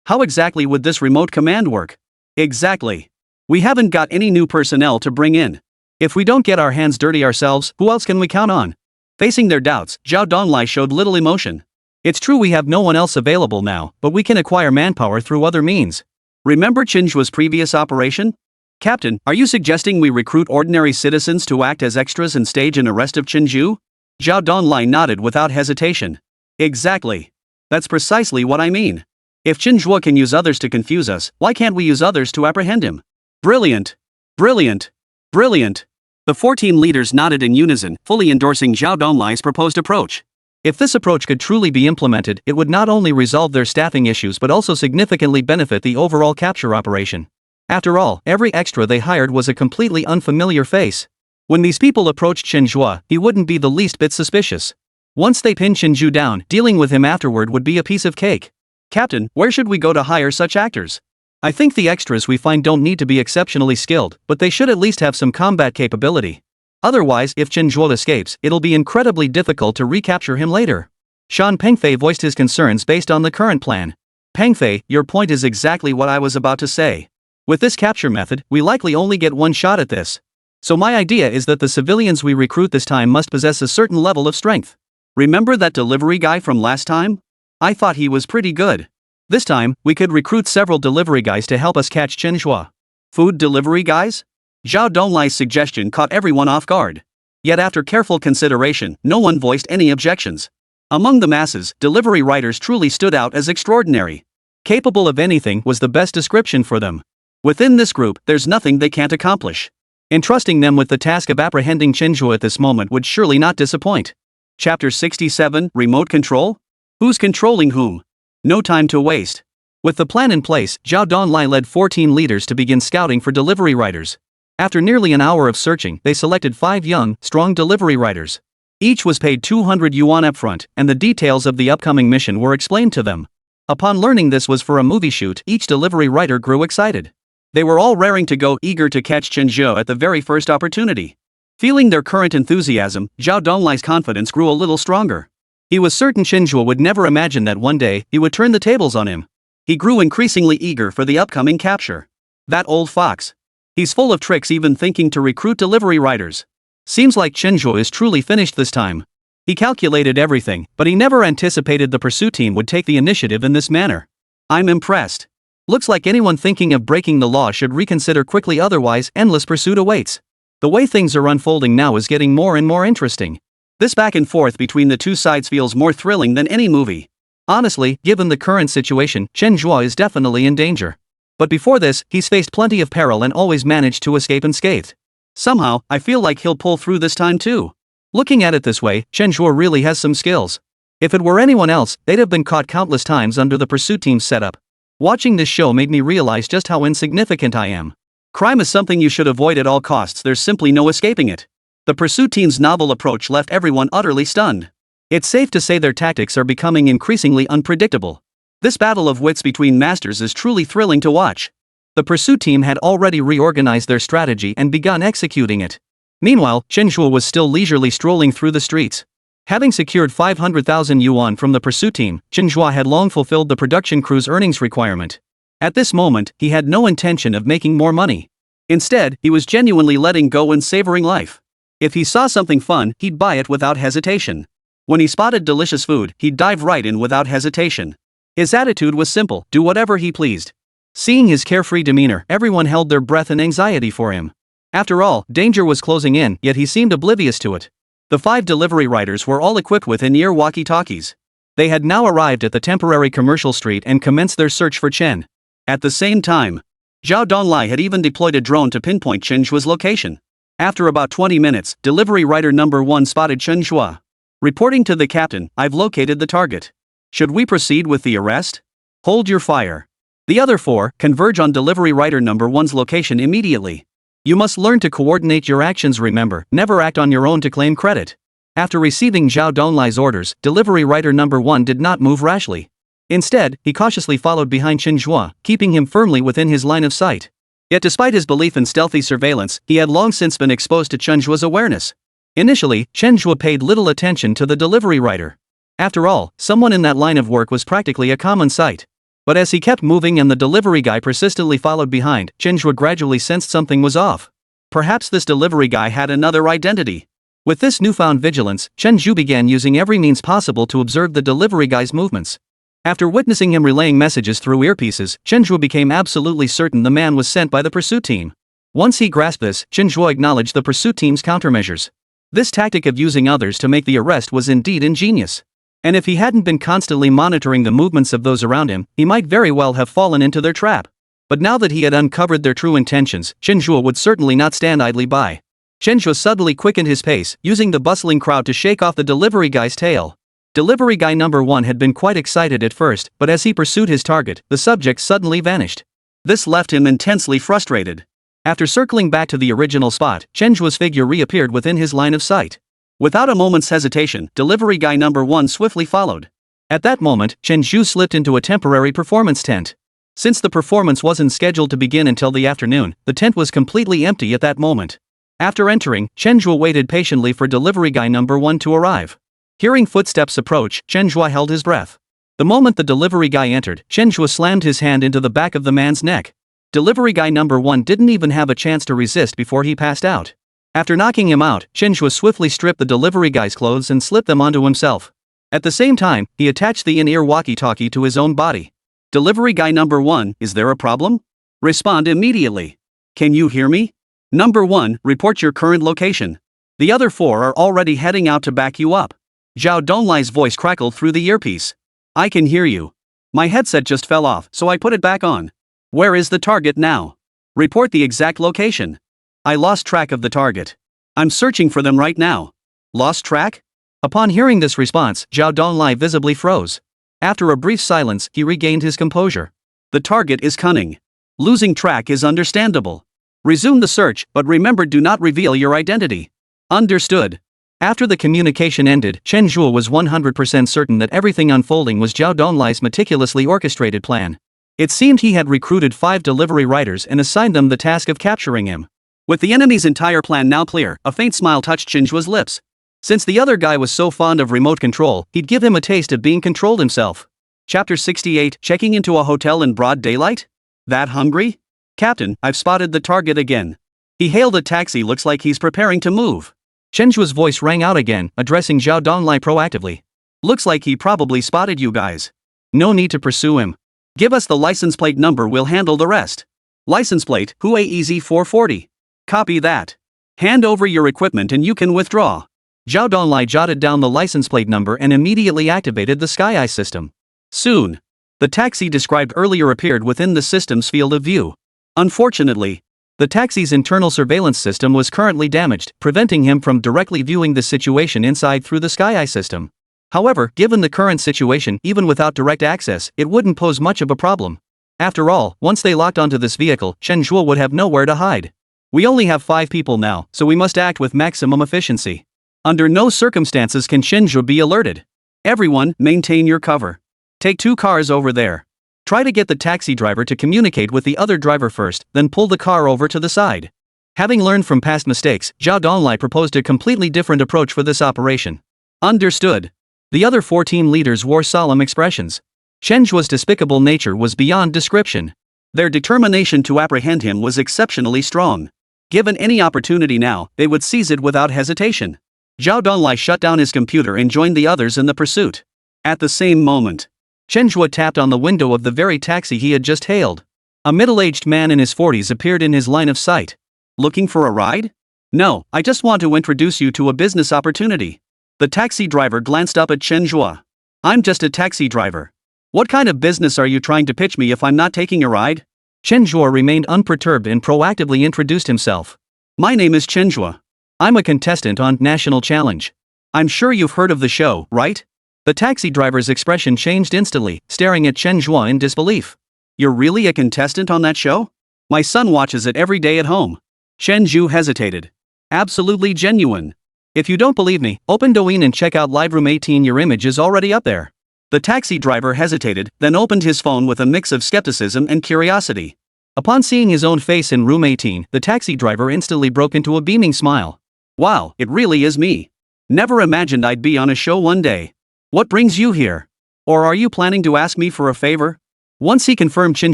How exactly would this remote command work? Exactly. We haven't got any new personnel to bring in. If we don't get our hands dirty ourselves, who else can we count on? Facing their doubts, Zhao Donglai showed little emotion. It's true we have no one else available now, but we can acquire manpower through other means. Remember Chen Zhe's previous operation? Captain, are you suggesting we recruit ordinary citizens to act as extras and stage an arrest of Chen Zhe? Zhao Donglai nodded without hesitation. Exactly. That's precisely what I mean. If Chen Zhe can use others to confuse us, why can't we use others to apprehend him? Brilliant. Brilliant. Brilliant. The 4 team leaders nodded in unison, fully endorsing Zhao Donglai's proposed approach. If this approach could truly be implemented, it would not only resolve their staffing issues but also significantly benefit the overall capture operation. After all, every extra they hired was a completely unfamiliar face. When these people approached Chen Zhe, he wouldn't be the least bit suspicious. Once they pinned Chen Zhe down, dealing with him afterward would be a piece of cake. Captain, where should we go to hire such actors? I think the extras we find don't need to be exceptionally skilled, but they should at least have some combat capability. Otherwise, if Chen Zhe escapes, it'll be incredibly difficult to recapture him later. Shan Pengfei voiced his concerns based on the current plan. Pengfei, your point is exactly what I was about to say. With this capture method, we likely only get one shot at this. So my idea is that the civilians we recruit this time must possess a certain level of strength. Remember that delivery guy from last time? I thought he was pretty good. This time, we could recruit several delivery guys to help us catch Chen Zhe. Food delivery guys? Zhao Donglai's suggestion caught everyone off guard. Yet after careful consideration, no one voiced any objections. Among the masses, delivery riders truly stood out as extraordinary. Capable of anything was the best description for them. Within this group, there's nothing they can't accomplish. Entrusting them with the task of apprehending Chen Zhe at this moment would surely not disappoint. Chapter 67, Remote Control? Who's controlling whom? No time to waste. With the plan in place, Zhao Donglai led 14 leaders to begin scouting for delivery riders. After nearly an hour of searching, they selected 5 young, strong delivery riders. Each was paid 200 yuan upfront, and the details of the upcoming mission were explained to them. Upon learning this was for a movie shoot, each delivery rider grew excited. They were all raring to go, eager to catch Chen Zhe at the very first opportunity. Feeling their current enthusiasm, Zhao Donglai's confidence grew a little stronger. He was certain Chen Zhe would never imagine that one day he would turn the tables on him. He grew increasingly eager for the upcoming capture. That old fox. He's full of tricks, even thinking to recruit delivery riders. Seems like Chen Zhe is truly finished this time. He calculated everything, but he never anticipated the pursuit team would take the initiative in this manner. I'm impressed. Looks like anyone thinking of breaking the law should reconsider quickly, otherwise endless pursuit awaits. The way things are unfolding now is getting more and more interesting. This back and forth between the two sides feels more thrilling than any movie. Honestly, given the current situation, Chen Zhe is definitely in danger. But before this, he's faced plenty of peril and always managed to escape unscathed. Somehow, I feel like he'll pull through this time too. Looking at it this way, Chen Zhe really has some skills. If it were anyone else, they'd have been caught countless times under the pursuit team's setup. Watching this show made me realize just how insignificant I am. Crime is something you should avoid at all costs, there's simply no escaping it. The pursuit team's novel approach left everyone utterly stunned. It's safe to say their tactics are becoming increasingly unpredictable. This battle of wits between masters is truly thrilling to watch. The pursuit team had already reorganized their strategy and begun executing it. Meanwhile, Chen Zhe was still leisurely strolling through the streets. Having secured 500,000 yuan from the pursuit team, Chen Zhe had long fulfilled the production crew's earnings requirement. At this moment, he had no intention of making more money. Instead, he was genuinely letting go and savoring life. If he saw something fun, he'd buy it without hesitation. When he spotted delicious food, he'd dive right in without hesitation. His attitude was simple, do whatever he pleased. Seeing his carefree demeanor, everyone held their breath in anxiety for him. After all, danger was closing in, yet he seemed oblivious to it. The 5 delivery riders were all equipped with in-ear walkie-talkies. They had now arrived at the temporary commercial street and commenced their search for Chen. At the same time, Zhao Donglai had even deployed a drone to pinpoint Chen Zhe's location. After about 20 minutes, delivery rider number 1 spotted Chen Zhe. Reporting to the captain, "I've located the target. Should we proceed with the arrest?" "Hold your fire." The other 4 converge on delivery rider number 1's location immediately. You must learn to coordinate your actions, remember, never act on your own to claim credit. After receiving Zhao Donglai's orders, delivery rider number 1 did not move rashly. Instead, he cautiously followed behind Chen Zhe, keeping him firmly within his line of sight. Yet despite his belief in stealthy surveillance, he had long since been exposed to Chen Zhe's awareness. Initially, Chen Zhe paid little attention to the delivery rider. After all, someone in that line of work was practically a common sight. But as he kept moving and the delivery guy persistently followed behind, Chen Zhe gradually sensed something was off. Perhaps this delivery guy had another identity. With this newfound vigilance, Chen Zhe began using every means possible to observe the delivery guy's movements. After witnessing him relaying messages through earpieces, Chen Zhe became absolutely certain the man was sent by the pursuit team. Once he grasped this, Chen Zhe acknowledged the pursuit team's countermeasures. This tactic of using others to make the arrest was indeed ingenious. And if he hadn't been constantly monitoring the movements of those around him, he might very well have fallen into their trap. But now that he had uncovered their true intentions, Chen Zhe would certainly not stand idly by. Chen Zhe suddenly quickened his pace, using the bustling crowd to shake off the delivery guy's tail. Delivery guy number 1 had been quite excited at first, but as he pursued his target, the subject suddenly vanished. This left him intensely frustrated. After circling back to the original spot, Chen Zhe's figure reappeared within his line of sight. Without a moment's hesitation, delivery guy number 1 swiftly followed. At that moment, Chen Zhe slipped into a temporary performance tent. Since the performance wasn't scheduled to begin until the afternoon, the tent was completely empty at that moment. After entering, Chen Zhe waited patiently for delivery guy number 1 to arrive. Hearing footsteps approach, Chen Zhe held his breath. The moment the delivery guy entered, Chen Zhe slammed his hand into the back of the man's neck. Delivery guy number 1 didn't even have a chance to resist before he passed out. After knocking him out, Chen Zhe swiftly stripped the delivery guy's clothes and slipped them onto himself. At the same time, he attached the in-ear walkie-talkie to his own body. "Delivery guy number 1, is there a problem? Respond immediately. Can you hear me? Number 1, report your current location. The other 4 are already heading out to back you up." Zhao Donglai's voice crackled through the earpiece. "I can hear you. My headset just fell off, so I put it back on. Where is the target now? Report the exact location. I lost track of the target. I'm searching for them right now." "Lost track?" Upon hearing this response, Zhao Donglai visibly froze. After a brief silence, he regained his composure. "The target is cunning. Losing track is understandable. Resume the search, but remember, do not reveal your identity." "Understood." After the communication ended, Chen Zhe was 100% certain that everything unfolding was Zhao Donglai's meticulously orchestrated plan. It seemed he had recruited 5 delivery riders and assigned them the task of capturing him. With the enemy's entire plan now clear, a faint smile touched Chen Zhe's lips. Since the other guy was so fond of remote control, he'd give him a taste of being controlled himself. Chapter 68, Checking into a hotel in broad daylight? That hungry? "Captain, I've spotted the target again. He hailed a taxi, looks like he's preparing to move." Chen Zhe's voice rang out again, addressing Zhao Donglai proactively. "Looks like he probably spotted you guys. No need to pursue him. Give us the license plate number, we'll handle the rest." "License plate, HUAEZ 440. Copy that. Hand over your equipment and you can withdraw." Zhao Donglai jotted down the license plate number and immediately activated the Sky Eye system. Soon, the taxi described earlier appeared within the system's field of view. Unfortunately, the taxi's internal surveillance system was currently damaged, preventing him from directly viewing the situation inside through the Sky Eye system. However, given the current situation, even without direct access, it wouldn't pose much of a problem. After all, once they locked onto this vehicle, Chen Zhe would have nowhere to hide. "We only have 5 people now, so we must act with maximum efficiency. Under no circumstances can Chen Zhe be alerted. Everyone, maintain your cover. Take 2 cars over there. Try to get the taxi driver to communicate with the other driver first, then pull the car over to the side." Having learned from past mistakes, Zhao Donglai proposed a completely different approach for this operation. "Understood." The other 4 team leaders wore solemn expressions. Chen Zhe's despicable nature was beyond description. Their determination to apprehend him was exceptionally strong. Given any opportunity now, they would seize it without hesitation. Zhao Donglai shut down his computer and joined the others in the pursuit. At the same moment, Chen Zhe tapped on the window of the very taxi he had just hailed. A middle-aged man in his 40s appeared in his line of sight. Looking for a ride? No, I just want to introduce you to a business opportunity. The taxi driver glanced up at Chen Zhe. I'm just a taxi driver. What kind of business are you trying to pitch me if I'm not taking a ride? Chen Zhe remained unperturbed and proactively introduced himself. My name is Chen Zhe. I'm a contestant on National Challenge. I'm sure you've heard of the show, right? The taxi driver's expression changed instantly, staring at Chen Zhe in disbelief. You're really a contestant on that show? My son watches it every day at home. Chen Zhe hesitated. Absolutely genuine. If you don't believe me, open Douyin and check out Live Room 18. Your image is already up there. The taxi driver hesitated, then opened his phone with a mix of skepticism and curiosity. Upon seeing his own face in room 18, the taxi driver instantly broke into a beaming smile. Wow, it really is me. Never imagined I'd be on a show one day. What brings you here? Or are you planning to ask me for a favor? Once he confirmed Chen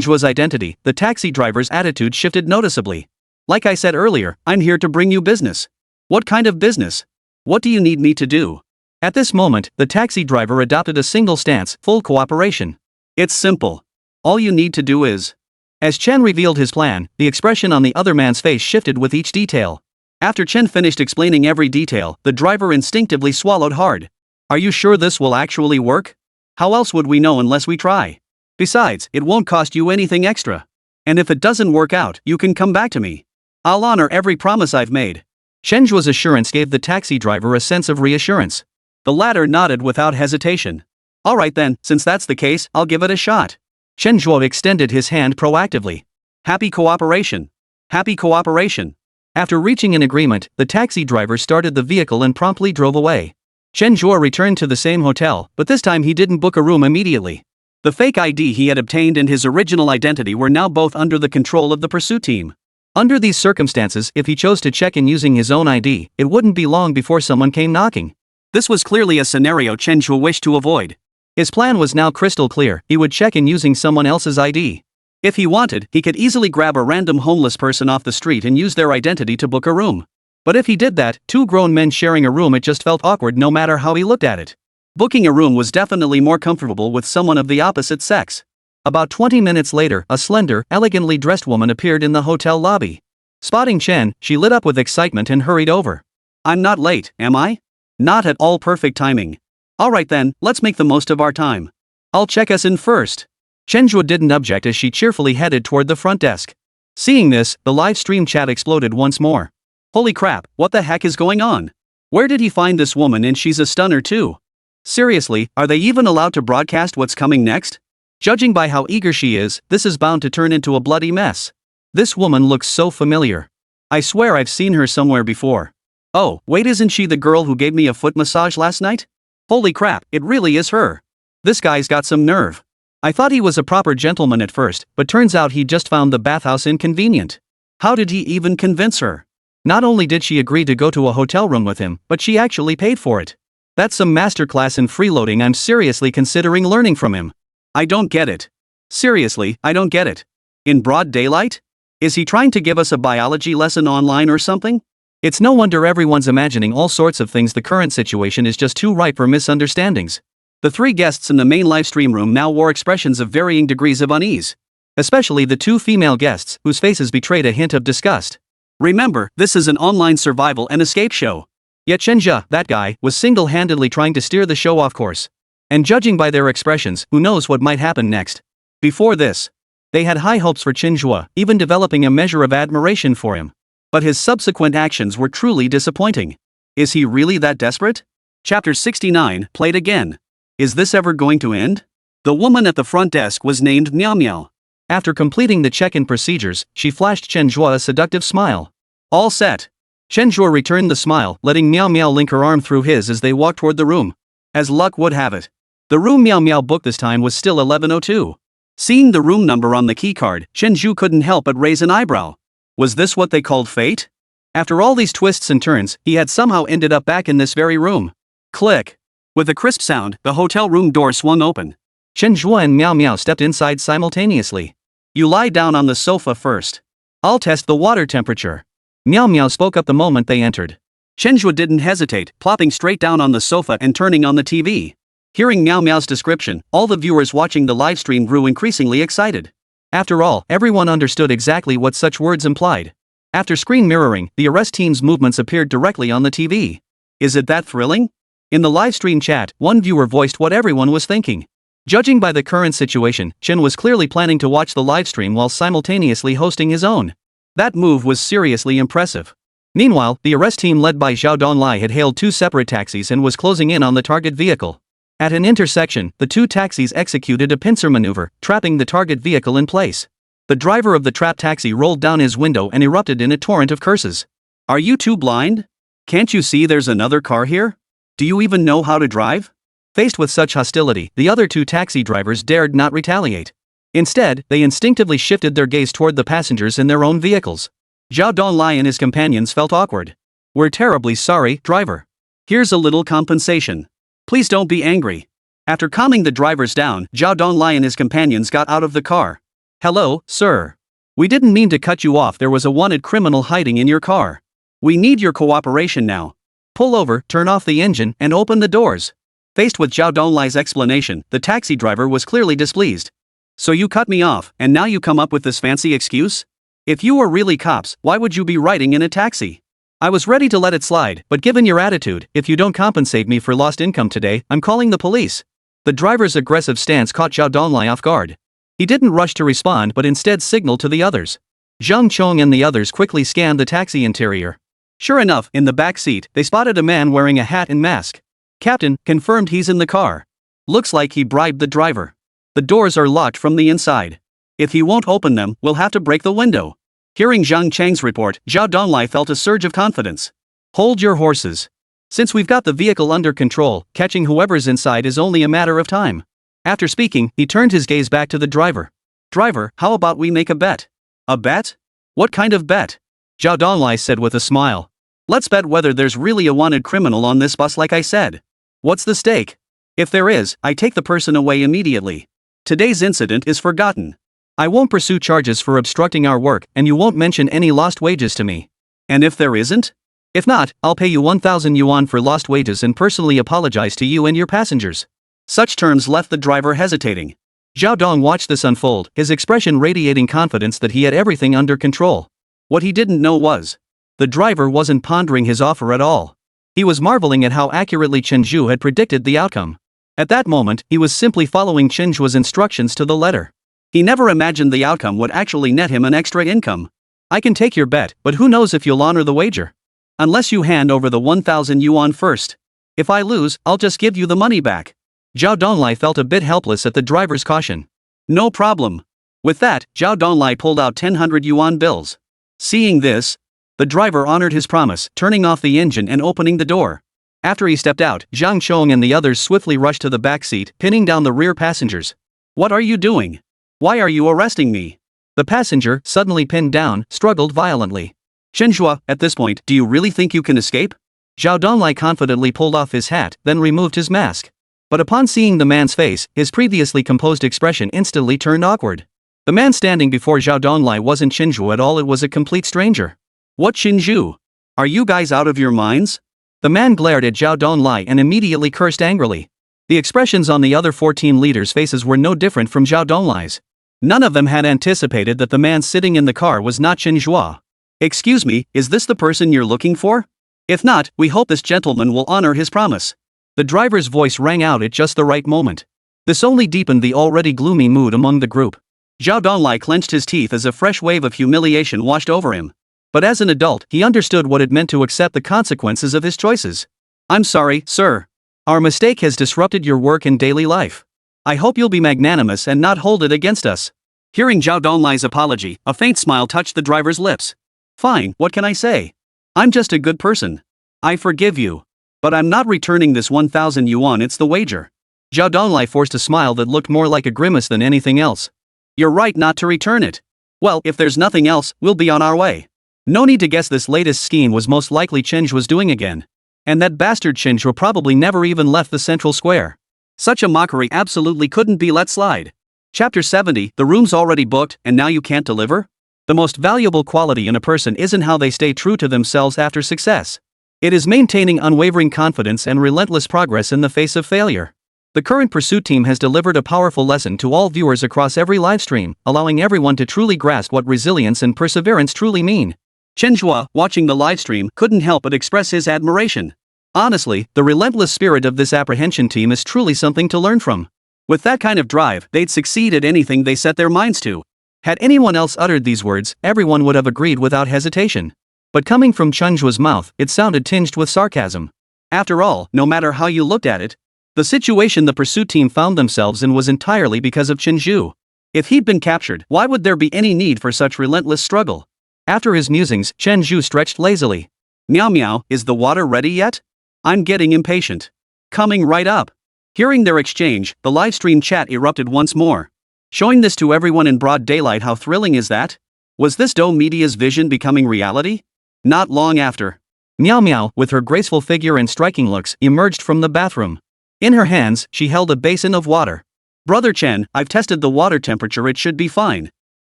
Zhe's identity, the taxi driver's attitude shifted noticeably. Like I said earlier, I'm here to bring you business. What kind of business? What do you need me to do? At this moment, the taxi driver adopted a single stance, full cooperation. It's simple. All you need to do is... As Chen revealed his plan, the expression on the other man's face shifted with each detail. After Chen finished explaining every detail, the driver instinctively swallowed hard. Are you sure this will actually work? How else would we know unless we try? Besides, it won't cost you anything extra. And if it doesn't work out, you can come back to me. I'll honor every promise I've made. Chen Zhe's assurance gave the taxi driver a sense of reassurance. The latter nodded without hesitation. All right then, since that's the case, I'll give it a shot. Chen Zhe extended his hand proactively. Happy cooperation. Happy cooperation. After reaching an agreement, the taxi driver started the vehicle and promptly drove away. Chen Zhe returned to the same hotel, but this time he didn't book a room immediately. The fake ID he had obtained and his original identity were now both under the control of the pursuit team. Under these circumstances, if he chose to check in using his own ID, it wouldn't be long before someone came knocking. This was clearly a scenario Chen Zhe wished to avoid. His plan was now crystal clear. He would check in using someone else's ID. If he wanted, he could easily grab a random homeless person off the street and use their identity to book a room. But if he did that, two grown men sharing a room, it just felt awkward no matter how he looked at it. Booking a room was definitely more comfortable with someone of the opposite sex. About 20 minutes later, a slender, elegantly dressed woman appeared in the hotel lobby. Spotting Chen, she lit up with excitement and hurried over. I'm not late, am I? Not at all. Perfect timing. Alright then, let's make the most of our time. I'll check us in first. Chen Zhe didn't object as she cheerfully headed toward the front desk. Seeing this, the live stream chat exploded once more. Holy crap, what the heck is going on? Where did he find this woman, and she's a stunner too? Seriously, are they even allowed to broadcast what's coming next? Judging by how eager she is, this is bound to turn into a bloody mess. This woman looks so familiar. I swear I've seen her somewhere before. Oh, wait, isn't she the girl who gave me a foot massage last night? Holy crap, it really is her. This guy's got some nerve. I thought he was a proper gentleman at first, but turns out he just found the bathhouse inconvenient. How did he even convince her? Not only did she agree to go to a hotel room with him, but she actually paid for it. That's some masterclass in freeloading. I'm seriously considering learning from him. I don't get it. Seriously, I don't get it. In broad daylight? Is he trying to give us a biology lesson online or something? It's no wonder everyone's imagining all sorts of things. The current situation is just too ripe for misunderstandings. The three guests in the main livestream room now wore expressions of varying degrees of unease. Especially the two female guests, whose faces betrayed a hint of disgust. Remember, this is an online survival and escape show. Yet Chen Zhe, that guy, was single-handedly trying to steer the show off course. And judging by their expressions, who knows what might happen next. Before this, they had high hopes for Chen Zhe, even developing a measure of admiration for him. But his subsequent actions were truly disappointing. Is he really that desperate? Chapter 69, played again. Is this ever going to end? The woman at the front desk was named Meow Meow. After completing the check-in procedures, she flashed Chen Zhe a seductive smile. All set. Chen Zhe returned the smile, letting Meow Meow link her arm through his as they walked toward the room. As luck would have it, the room Meow Meow booked this time was still 1102. Seeing the room number on the keycard, Chen Zhe couldn't help but raise an eyebrow. Was this what they called fate? After all these twists and turns, he had somehow ended up back in this very room. Click. With a crisp sound, the hotel room door swung open. Chen Zhe and Meow Meow stepped inside simultaneously. You lie down on the sofa first. I'll test the water temperature. Meow Meow spoke up the moment they entered. Chen Zhe didn't hesitate, plopping straight down on the sofa and turning on the TV. Hearing Meow Meow's description, all the viewers watching the livestream grew increasingly excited. After all, everyone understood exactly what such words implied. After screen mirroring, the arrest team's movements appeared directly on the TV. Is it that thrilling? In the livestream chat, one viewer voiced what everyone was thinking. Judging by the current situation, Chen was clearly planning to watch the livestream while simultaneously hosting his own. That move was seriously impressive. Meanwhile, the arrest team led by Zhao Donglai had hailed two separate taxis and was closing in on the target vehicle. At an intersection, the two taxis executed a pincer maneuver, trapping the target vehicle in place. The driver of the trapped taxi rolled down his window and erupted in a torrent of curses. Are you two blind? Can't you see there's another car here? Do you even know how to drive? Faced with such hostility, the other two taxi drivers dared not retaliate. Instead, they instinctively shifted their gaze toward the passengers in their own vehicles. Zhao Donglai and his companions felt awkward. We're terribly sorry, driver. Here's a little compensation. Please don't be angry. After calming the drivers down, Zhao Donglai and his companions got out of the car. Hello, sir. We didn't mean to cut you off. There was a wanted criminal hiding in your car. We need your cooperation now. Pull over, turn off the engine, and open the doors. Faced with Zhao Donglai's explanation, the taxi driver was clearly displeased. So you cut me off, and now you come up with this fancy excuse? If you were really cops, why would you be riding in a taxi? I was ready to let it slide, but given your attitude, if you don't compensate me for lost income today, I'm calling the police. The driver's aggressive stance caught Zhao Donglai off guard. He didn't rush to respond but instead signaled to the others. Zhang Chong and the others quickly scanned the taxi interior. Sure enough, in the back seat, they spotted a man wearing a hat and mask. Captain, confirmed he's in the car. Looks like he bribed the driver. The doors are locked from the inside. If he won't open them, we'll have to break the window. Hearing Zhang Chang's report, Zhao Donglai felt a surge of confidence. Hold your horses. Since we've got the vehicle under control, catching whoever's inside is only a matter of time. After speaking, he turned his gaze back to the driver. Driver, how about we make a bet? A bet? What kind of bet? Zhao Donglai said with a smile. Let's bet whether there's really a wanted criminal on this bus like I said. What's the stake? If there is, I take the person away immediately. Today's incident is forgotten. I won't pursue charges for obstructing our work, and you won't mention any lost wages to me. And if there isn't? If not, I'll pay you 1,000 yuan for lost wages and personally apologize to you and your passengers. Such terms left the driver hesitating. Zhao Dong watched this unfold, his expression radiating confidence that he had everything under control. What he didn't know was, the driver wasn't pondering his offer at all. He was marveling at how accurately Chen Zhe had predicted the outcome. At that moment, he was simply following Chen Zhe's instructions to the letter. He never imagined the outcome would actually net him an extra income. I can take your bet, but who knows if you'll honor the wager? Unless you hand over the 1,000 yuan first. If I lose, I'll just give you the money back. Zhao Donglai felt a bit helpless at the driver's caution. No problem. With that, Zhao Donglai pulled out 100 yuan bills. Seeing this, the driver honored his promise, turning off the engine and opening the door. After he stepped out, Zhang Chong and the others swiftly rushed to the back seat, pinning down the rear passengers. What are you doing? Why are you arresting me? The passenger, suddenly pinned down, struggled violently. Chen Zhe, at this point, do you really think you can escape? Zhao Donglai confidently pulled off his hat, then removed his mask. But upon seeing the man's face, his previously composed expression instantly turned awkward. The man standing before Zhao Donglai wasn't Chen Zhe at all, it was a complete stranger. What Chen Zhe? Are you guys out of your minds? The man glared at Zhao Donglai and immediately cursed angrily. The expressions on the other 14 leaders' faces were no different from Zhao Donglai's. None of them had anticipated that the man sitting in the car was not Chen Zhe. Excuse me, is this the person you're looking for? If not, we hope this gentleman will honor his promise. The driver's voice rang out at just the right moment. This only deepened the already gloomy mood among the group. Zhao Donglai clenched his teeth as a fresh wave of humiliation washed over him. But as an adult, he understood what it meant to accept the consequences of his choices. I'm sorry, sir. Our mistake has disrupted your work and daily life. I hope you'll be magnanimous and not hold it against us. Hearing Zhao Donglai's apology, a faint smile touched the driver's lips. Fine, what can I say? I'm just a good person. I forgive you. But I'm not returning this 1,000 yuan, it's the wager. Zhao Donglai forced a smile that looked more like a grimace than anything else. You're right not to return it. Well, if there's nothing else, we'll be on our way. No need to guess this latest scheme was most likely Chen Zhe was doing again. And that bastard Chen Zhe probably never even left the central square. Such a mockery absolutely couldn't be let slide. Chapter 70, the room's already booked and now you can't deliver? The most valuable quality in a person isn't how they stay true to themselves after success. It is maintaining unwavering confidence and relentless progress in the face of failure. The current pursuit team has delivered a powerful lesson to all viewers across every livestream, allowing everyone to truly grasp what resilience and perseverance truly mean. Chen Zhe, watching the livestream, couldn't help but express his admiration. Honestly, the relentless spirit of this apprehension team is truly something to learn from. With that kind of drive, they'd succeed at anything they set their minds to. Had anyone else uttered these words, everyone would have agreed without hesitation. But coming from Chen Zhe's mouth, it sounded tinged with sarcasm. After all, no matter how you looked at it, the situation the pursuit team found themselves in was entirely because of Chen Zhe. If he'd been captured, why would there be any need for such relentless struggle? After his musings, Chen Zhe stretched lazily. Meow meow, is the water ready yet? I'm getting impatient. Coming right up. Hearing their exchange, the livestream chat erupted once more. Showing this to everyone in broad daylight, how thrilling is that? Was this Doe Media's vision becoming reality? Not long after. Meow meow, with her graceful figure and striking looks, emerged from the bathroom. In her hands, she held a basin of water. Brother Chen, I've tested the water temperature, it should be fine.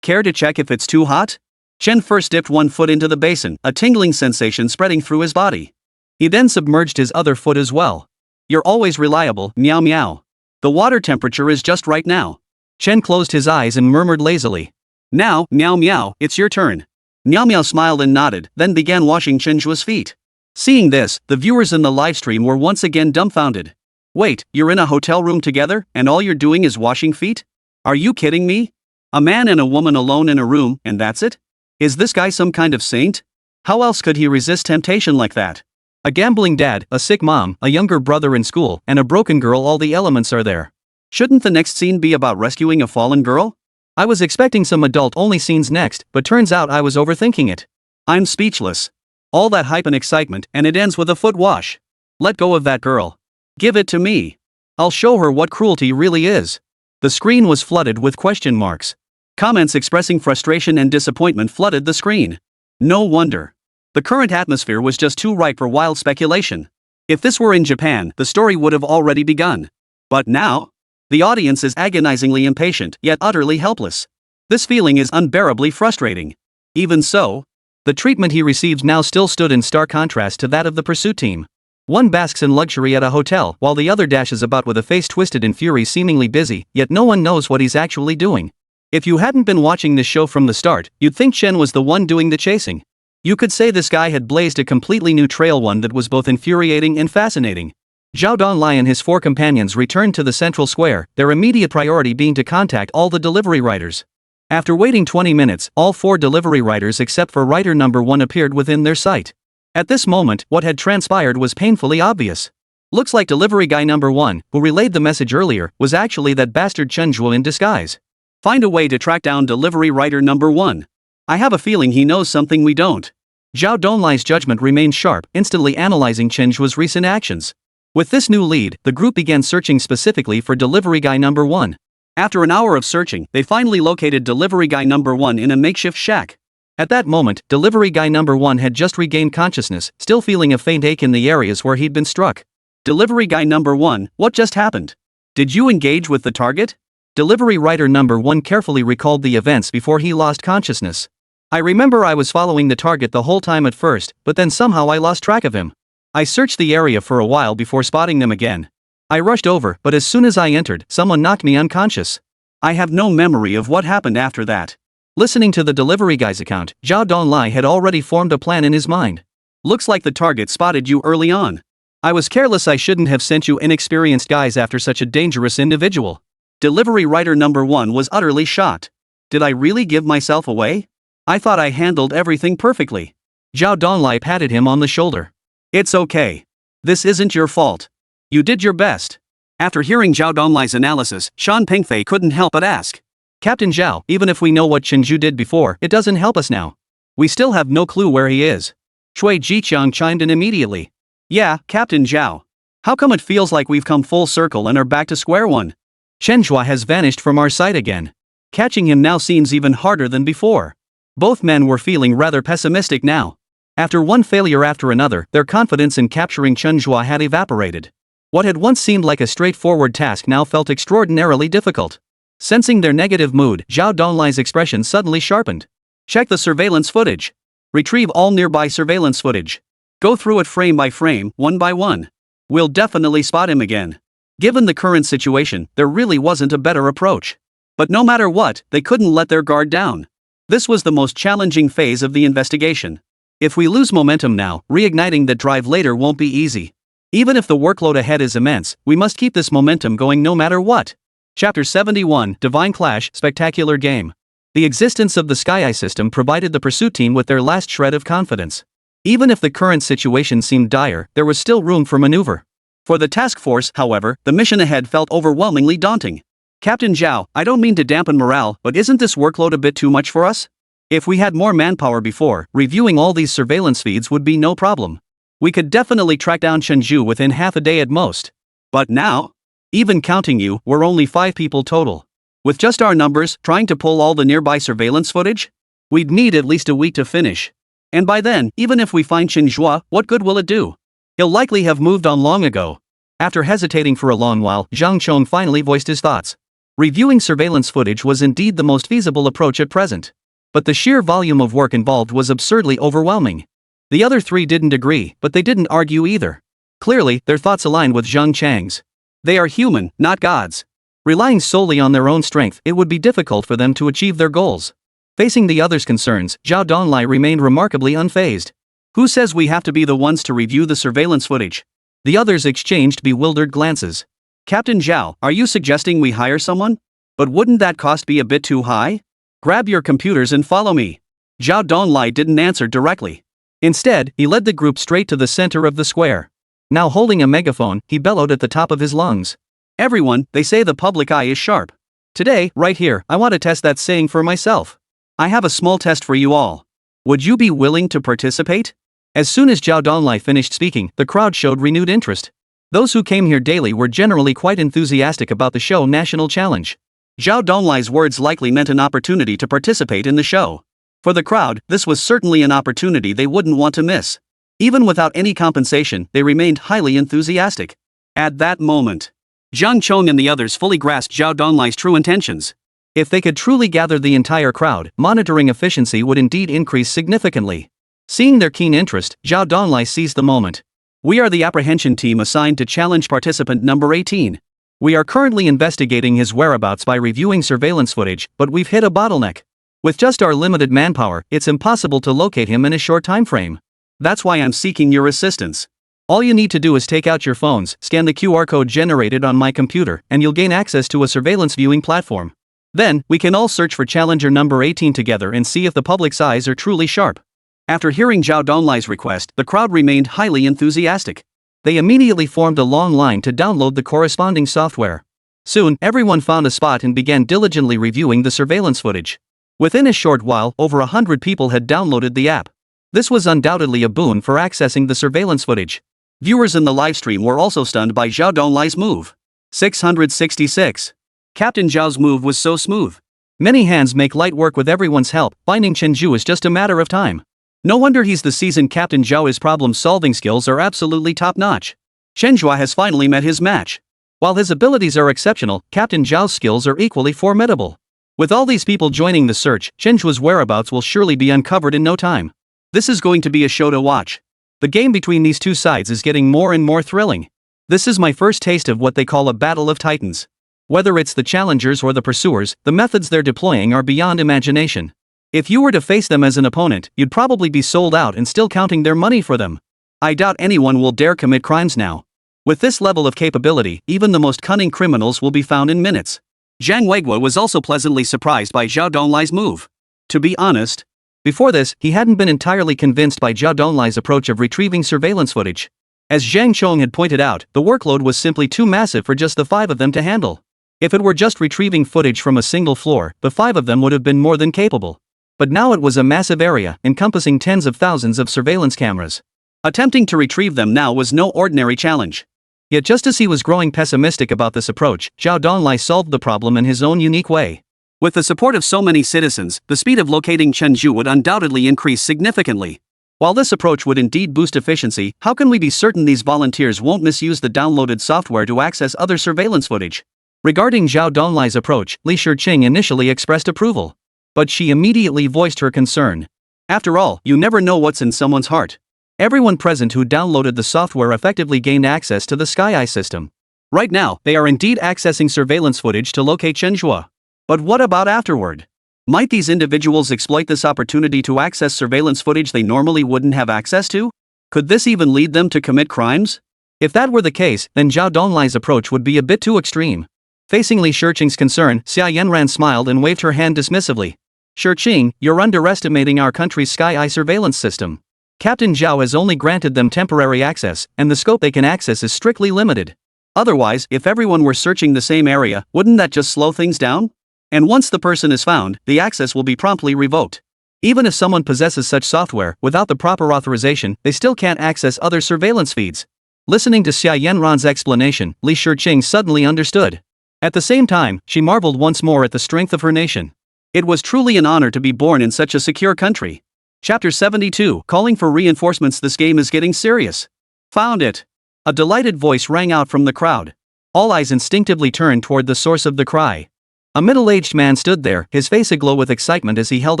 Care to check if it's too hot? Chen first dipped one foot into the basin, a tingling sensation spreading through his body. He then submerged his other foot as well. You're always reliable, meow meow. The water temperature is just right now. Chen closed his eyes and murmured lazily. Now, meow meow, it's your turn. Meow meow smiled and nodded, then began washing Chen Zhe's feet. Seeing this, the viewers in the livestream were once again dumbfounded. Wait, you're in a hotel room together, and all you're doing is washing feet? Are you kidding me? A man and a woman alone in a room, and that's it? Is this guy some kind of saint? How else could he resist temptation like that? A gambling dad, a sick mom, a younger brother in school, and a broken girl, all the elements are there. Shouldn't the next scene be about rescuing a fallen girl? I was expecting some adult-only scenes next, but turns out I was overthinking it. I'm speechless. All that hype and excitement, and it ends with a foot wash. Let go of that girl. Give it to me. I'll show her what cruelty really is. The screen was flooded with question marks. Comments expressing frustration and disappointment flooded the screen. No wonder. The current atmosphere was just too ripe for wild speculation. If this were in Japan, the story would have already begun. But now? The audience is agonizingly impatient, yet utterly helpless. This feeling is unbearably frustrating. Even so, the treatment he received now still stood in stark contrast to that of the pursuit team. One basks in luxury at a hotel, while the other dashes about with a face twisted in fury, seemingly busy, yet no one knows what he's actually doing. If you hadn't been watching this show from the start, you'd think Chen was the one doing the chasing. You could say this guy had blazed a completely new trail, one that was both infuriating and fascinating. Zhao Donglai and his 4 companions returned to the central square, their immediate priority being to contact all the delivery riders. After waiting 20 minutes, all 4 delivery riders except for rider number 1 appeared within their sight. At this moment, what had transpired was painfully obvious. Looks like delivery guy number 1, who relayed the message earlier, was actually that bastard Chen Zhe in disguise. Find a way to track down delivery rider number 1. I have a feeling he knows something we don't. Zhao Donlai's judgment remained sharp, instantly analyzing Chen Zhe's recent actions. With this new lead, the group began searching specifically for delivery guy number 1. After an hour of searching, they finally located delivery guy number 1 in a makeshift shack. At that moment, delivery guy number 1 had just regained consciousness, still feeling a faint ache in the areas where he'd been struck. Delivery guy number 1, what just happened? Did you engage with the target? Delivery rider number 1 carefully recalled the events before he lost consciousness. I remember I was following the target the whole time at first, but then somehow I lost track of him. I searched the area for a while before spotting them again. I rushed over, but as soon as I entered, someone knocked me unconscious. I have no memory of what happened after that. Listening to the delivery guy's account, Zhao Donglai had already formed a plan in his mind. Looks like the target spotted you early on. I was careless, I shouldn't have sent you inexperienced guys after such a dangerous individual. Delivery rider number 1 was utterly shocked. Did I really give myself away? I thought I handled everything perfectly. Zhao Donglai patted him on the shoulder. It's okay. This isn't your fault. You did your best. After hearing Zhao Donglai's analysis, Shan Pengfei couldn't help but ask. Captain Zhao, even if we know what Chen Zhe did before, it doesn't help us now. We still have no clue where he is. Chui Jiqiang chimed in immediately. Yeah, Captain Zhao. How come it feels like we've come full circle and are back to square one? Chen Zhe has vanished from our sight again. Catching him now seems even harder than before. Both men were feeling rather pessimistic now. After one failure after another, their confidence in capturing Chen Zhe had evaporated. What had once seemed like a straightforward task now felt extraordinarily difficult. Sensing their negative mood, Zhao Donglai's expression suddenly sharpened. Check the surveillance footage. Retrieve all nearby surveillance footage. Go through it frame by frame, one by one. We'll definitely spot him again. Given the current situation, there really wasn't a better approach. But no matter what, they couldn't let their guard down. This was the most challenging phase of the investigation. If we lose momentum now, reigniting that drive later won't be easy. Even if the workload ahead is immense, we must keep this momentum going no matter what. Chapter 71, Divine Clash, Spectacular Game. The existence of the Sky Eye system provided the pursuit team with their last shred of confidence. Even if the current situation seemed dire, there was still room for maneuver. For the task force, however, the mission ahead felt overwhelmingly daunting. Captain Zhao, I don't mean to dampen morale, but isn't this workload a bit too much for us? If we had more manpower before, reviewing all these surveillance feeds would be no problem. We could definitely track down Chen Zhe within half a day at most. But now? Even counting you, we're only 5 people total. With just our numbers, trying to pull all the nearby surveillance footage? We'd need at least a week to finish. And by then, even if we find Chen Zhe, what good will it do? He'll likely have moved on long ago. After hesitating for a long while, Zhang Chong finally voiced his thoughts. Reviewing surveillance footage was indeed the most feasible approach at present. But the sheer volume of work involved was absurdly overwhelming. The other 3 didn't agree, but they didn't argue either. Clearly, their thoughts aligned with Zhang Chang's. They are human, not gods. Relying solely on their own strength, it would be difficult for them to achieve their goals. Facing the others' concerns, Zhao Donglai remained remarkably unfazed. Who says we have to be the ones to review the surveillance footage? The others exchanged bewildered glances. Captain Zhao, are you suggesting we hire someone? But wouldn't that cost be a bit too high? Grab your computers and follow me. Zhao Donglai didn't answer directly. Instead, he led the group straight to the center of the square. Now holding a megaphone, he bellowed at the top of his lungs. Everyone, they say the public eye is sharp. Today, right here, I want to test that saying for myself. I have a small test for you all. Would you be willing to participate? As soon as Zhao Donglai finished speaking, the crowd showed renewed interest. Those who came here daily were generally quite enthusiastic about the show National Challenge. Zhao Donglai's words likely meant an opportunity to participate in the show. For the crowd, this was certainly an opportunity they wouldn't want to miss. Even without any compensation, they remained highly enthusiastic. At that moment, Zhang Chong and the others fully grasped Zhao Donglai's true intentions. If they could truly gather the entire crowd, monitoring efficiency would indeed increase significantly. Seeing their keen interest, Zhao Donglai seized the moment. We are the apprehension team assigned to challenge participant number 18. We are currently investigating his whereabouts by reviewing surveillance footage, but we've hit a bottleneck. With just our limited manpower, it's impossible to locate him in a short time frame. That's why I'm seeking your assistance. All you need to do is take out your phones, scan the QR code generated on my computer, and you'll gain access to a surveillance viewing platform. Then, we can all search for challenger number 18 together and see if the public's eyes are truly sharp. After hearing Zhao Donglai's request, the crowd remained highly enthusiastic. They immediately formed a long line to download the corresponding software. Soon, everyone found a spot and began diligently reviewing the surveillance footage. Within a short while, over 100 people had downloaded the app. This was undoubtedly a boon for accessing the surveillance footage. Viewers in the livestream were also stunned by Zhao Donglai's move. 666. Captain Zhao's move was so smooth. Many hands make light work with everyone's help, finding Chen Zhe is just a matter of time. No wonder he's the seasoned Captain Zhao. His problem-solving skills are absolutely top-notch. Chen Zhe has finally met his match. While his abilities are exceptional, Captain Zhao's skills are equally formidable. With all these people joining the search, Chen Zhe's whereabouts will surely be uncovered in no time. This is going to be a show to watch. The game between these two sides is getting more and more thrilling. This is my first taste of what they call a battle of titans. Whether it's the challengers or the pursuers, the methods they're deploying are beyond imagination. If you were to face them as an opponent, you'd probably be sold out and still counting their money for them. I doubt anyone will dare commit crimes now. With this level of capability, even the most cunning criminals will be found in minutes. Zhang Weiguo was also pleasantly surprised by Zhao Donglai's move. To be honest, before this, he hadn't been entirely convinced by Zhao Donglai's approach of retrieving surveillance footage. As Zhang Chong had pointed out, the workload was simply too massive for just the 5 of them to handle. If it were just retrieving footage from a single floor, the 5 of them would have been more than capable. But now it was a massive area, encompassing tens of thousands of surveillance cameras. Attempting to retrieve them now was no ordinary challenge. Yet just as he was growing pessimistic about this approach, Zhao Donglai solved the problem in his own unique way. With the support of so many citizens, the speed of locating Chen Zhe would undoubtedly increase significantly. While this approach would indeed boost efficiency, how can we be certain these volunteers won't misuse the downloaded software to access other surveillance footage? Regarding Zhao Donglai's approach, Li Shiqing initially expressed approval. But she immediately voiced her concern. After all, you never know what's in someone's heart. Everyone present who downloaded the software effectively gained access to the Sky Eye system. Right now, they are indeed accessing surveillance footage to locate Chen Zhe. But what about afterward? Might these individuals exploit this opportunity to access surveillance footage they normally wouldn't have access to? Could this even lead them to commit crimes? If that were the case, then Zhao Donglai's approach would be a bit too extreme. Facing Li Shiqing's concern, Xia Yanran smiled and waved her hand dismissively. Shiqing, you're underestimating our country's sky-eye surveillance system. Captain Zhao has only granted them temporary access, and the scope they can access is strictly limited. Otherwise, if everyone were searching the same area, wouldn't that just slow things down? And once the person is found, the access will be promptly revoked. Even if someone possesses such software, without the proper authorization, they still can't access other surveillance feeds. Listening to Xia Yanran's explanation, Li Shiqing suddenly understood. At the same time, she marveled once more at the strength of her nation. It was truly an honor to be born in such a secure country. Chapter 72, Calling for Reinforcements. This game is getting serious. Found it. A delighted voice rang out from the crowd. All eyes instinctively turned toward the source of the cry. A middle-aged man stood there, his face aglow with excitement as he held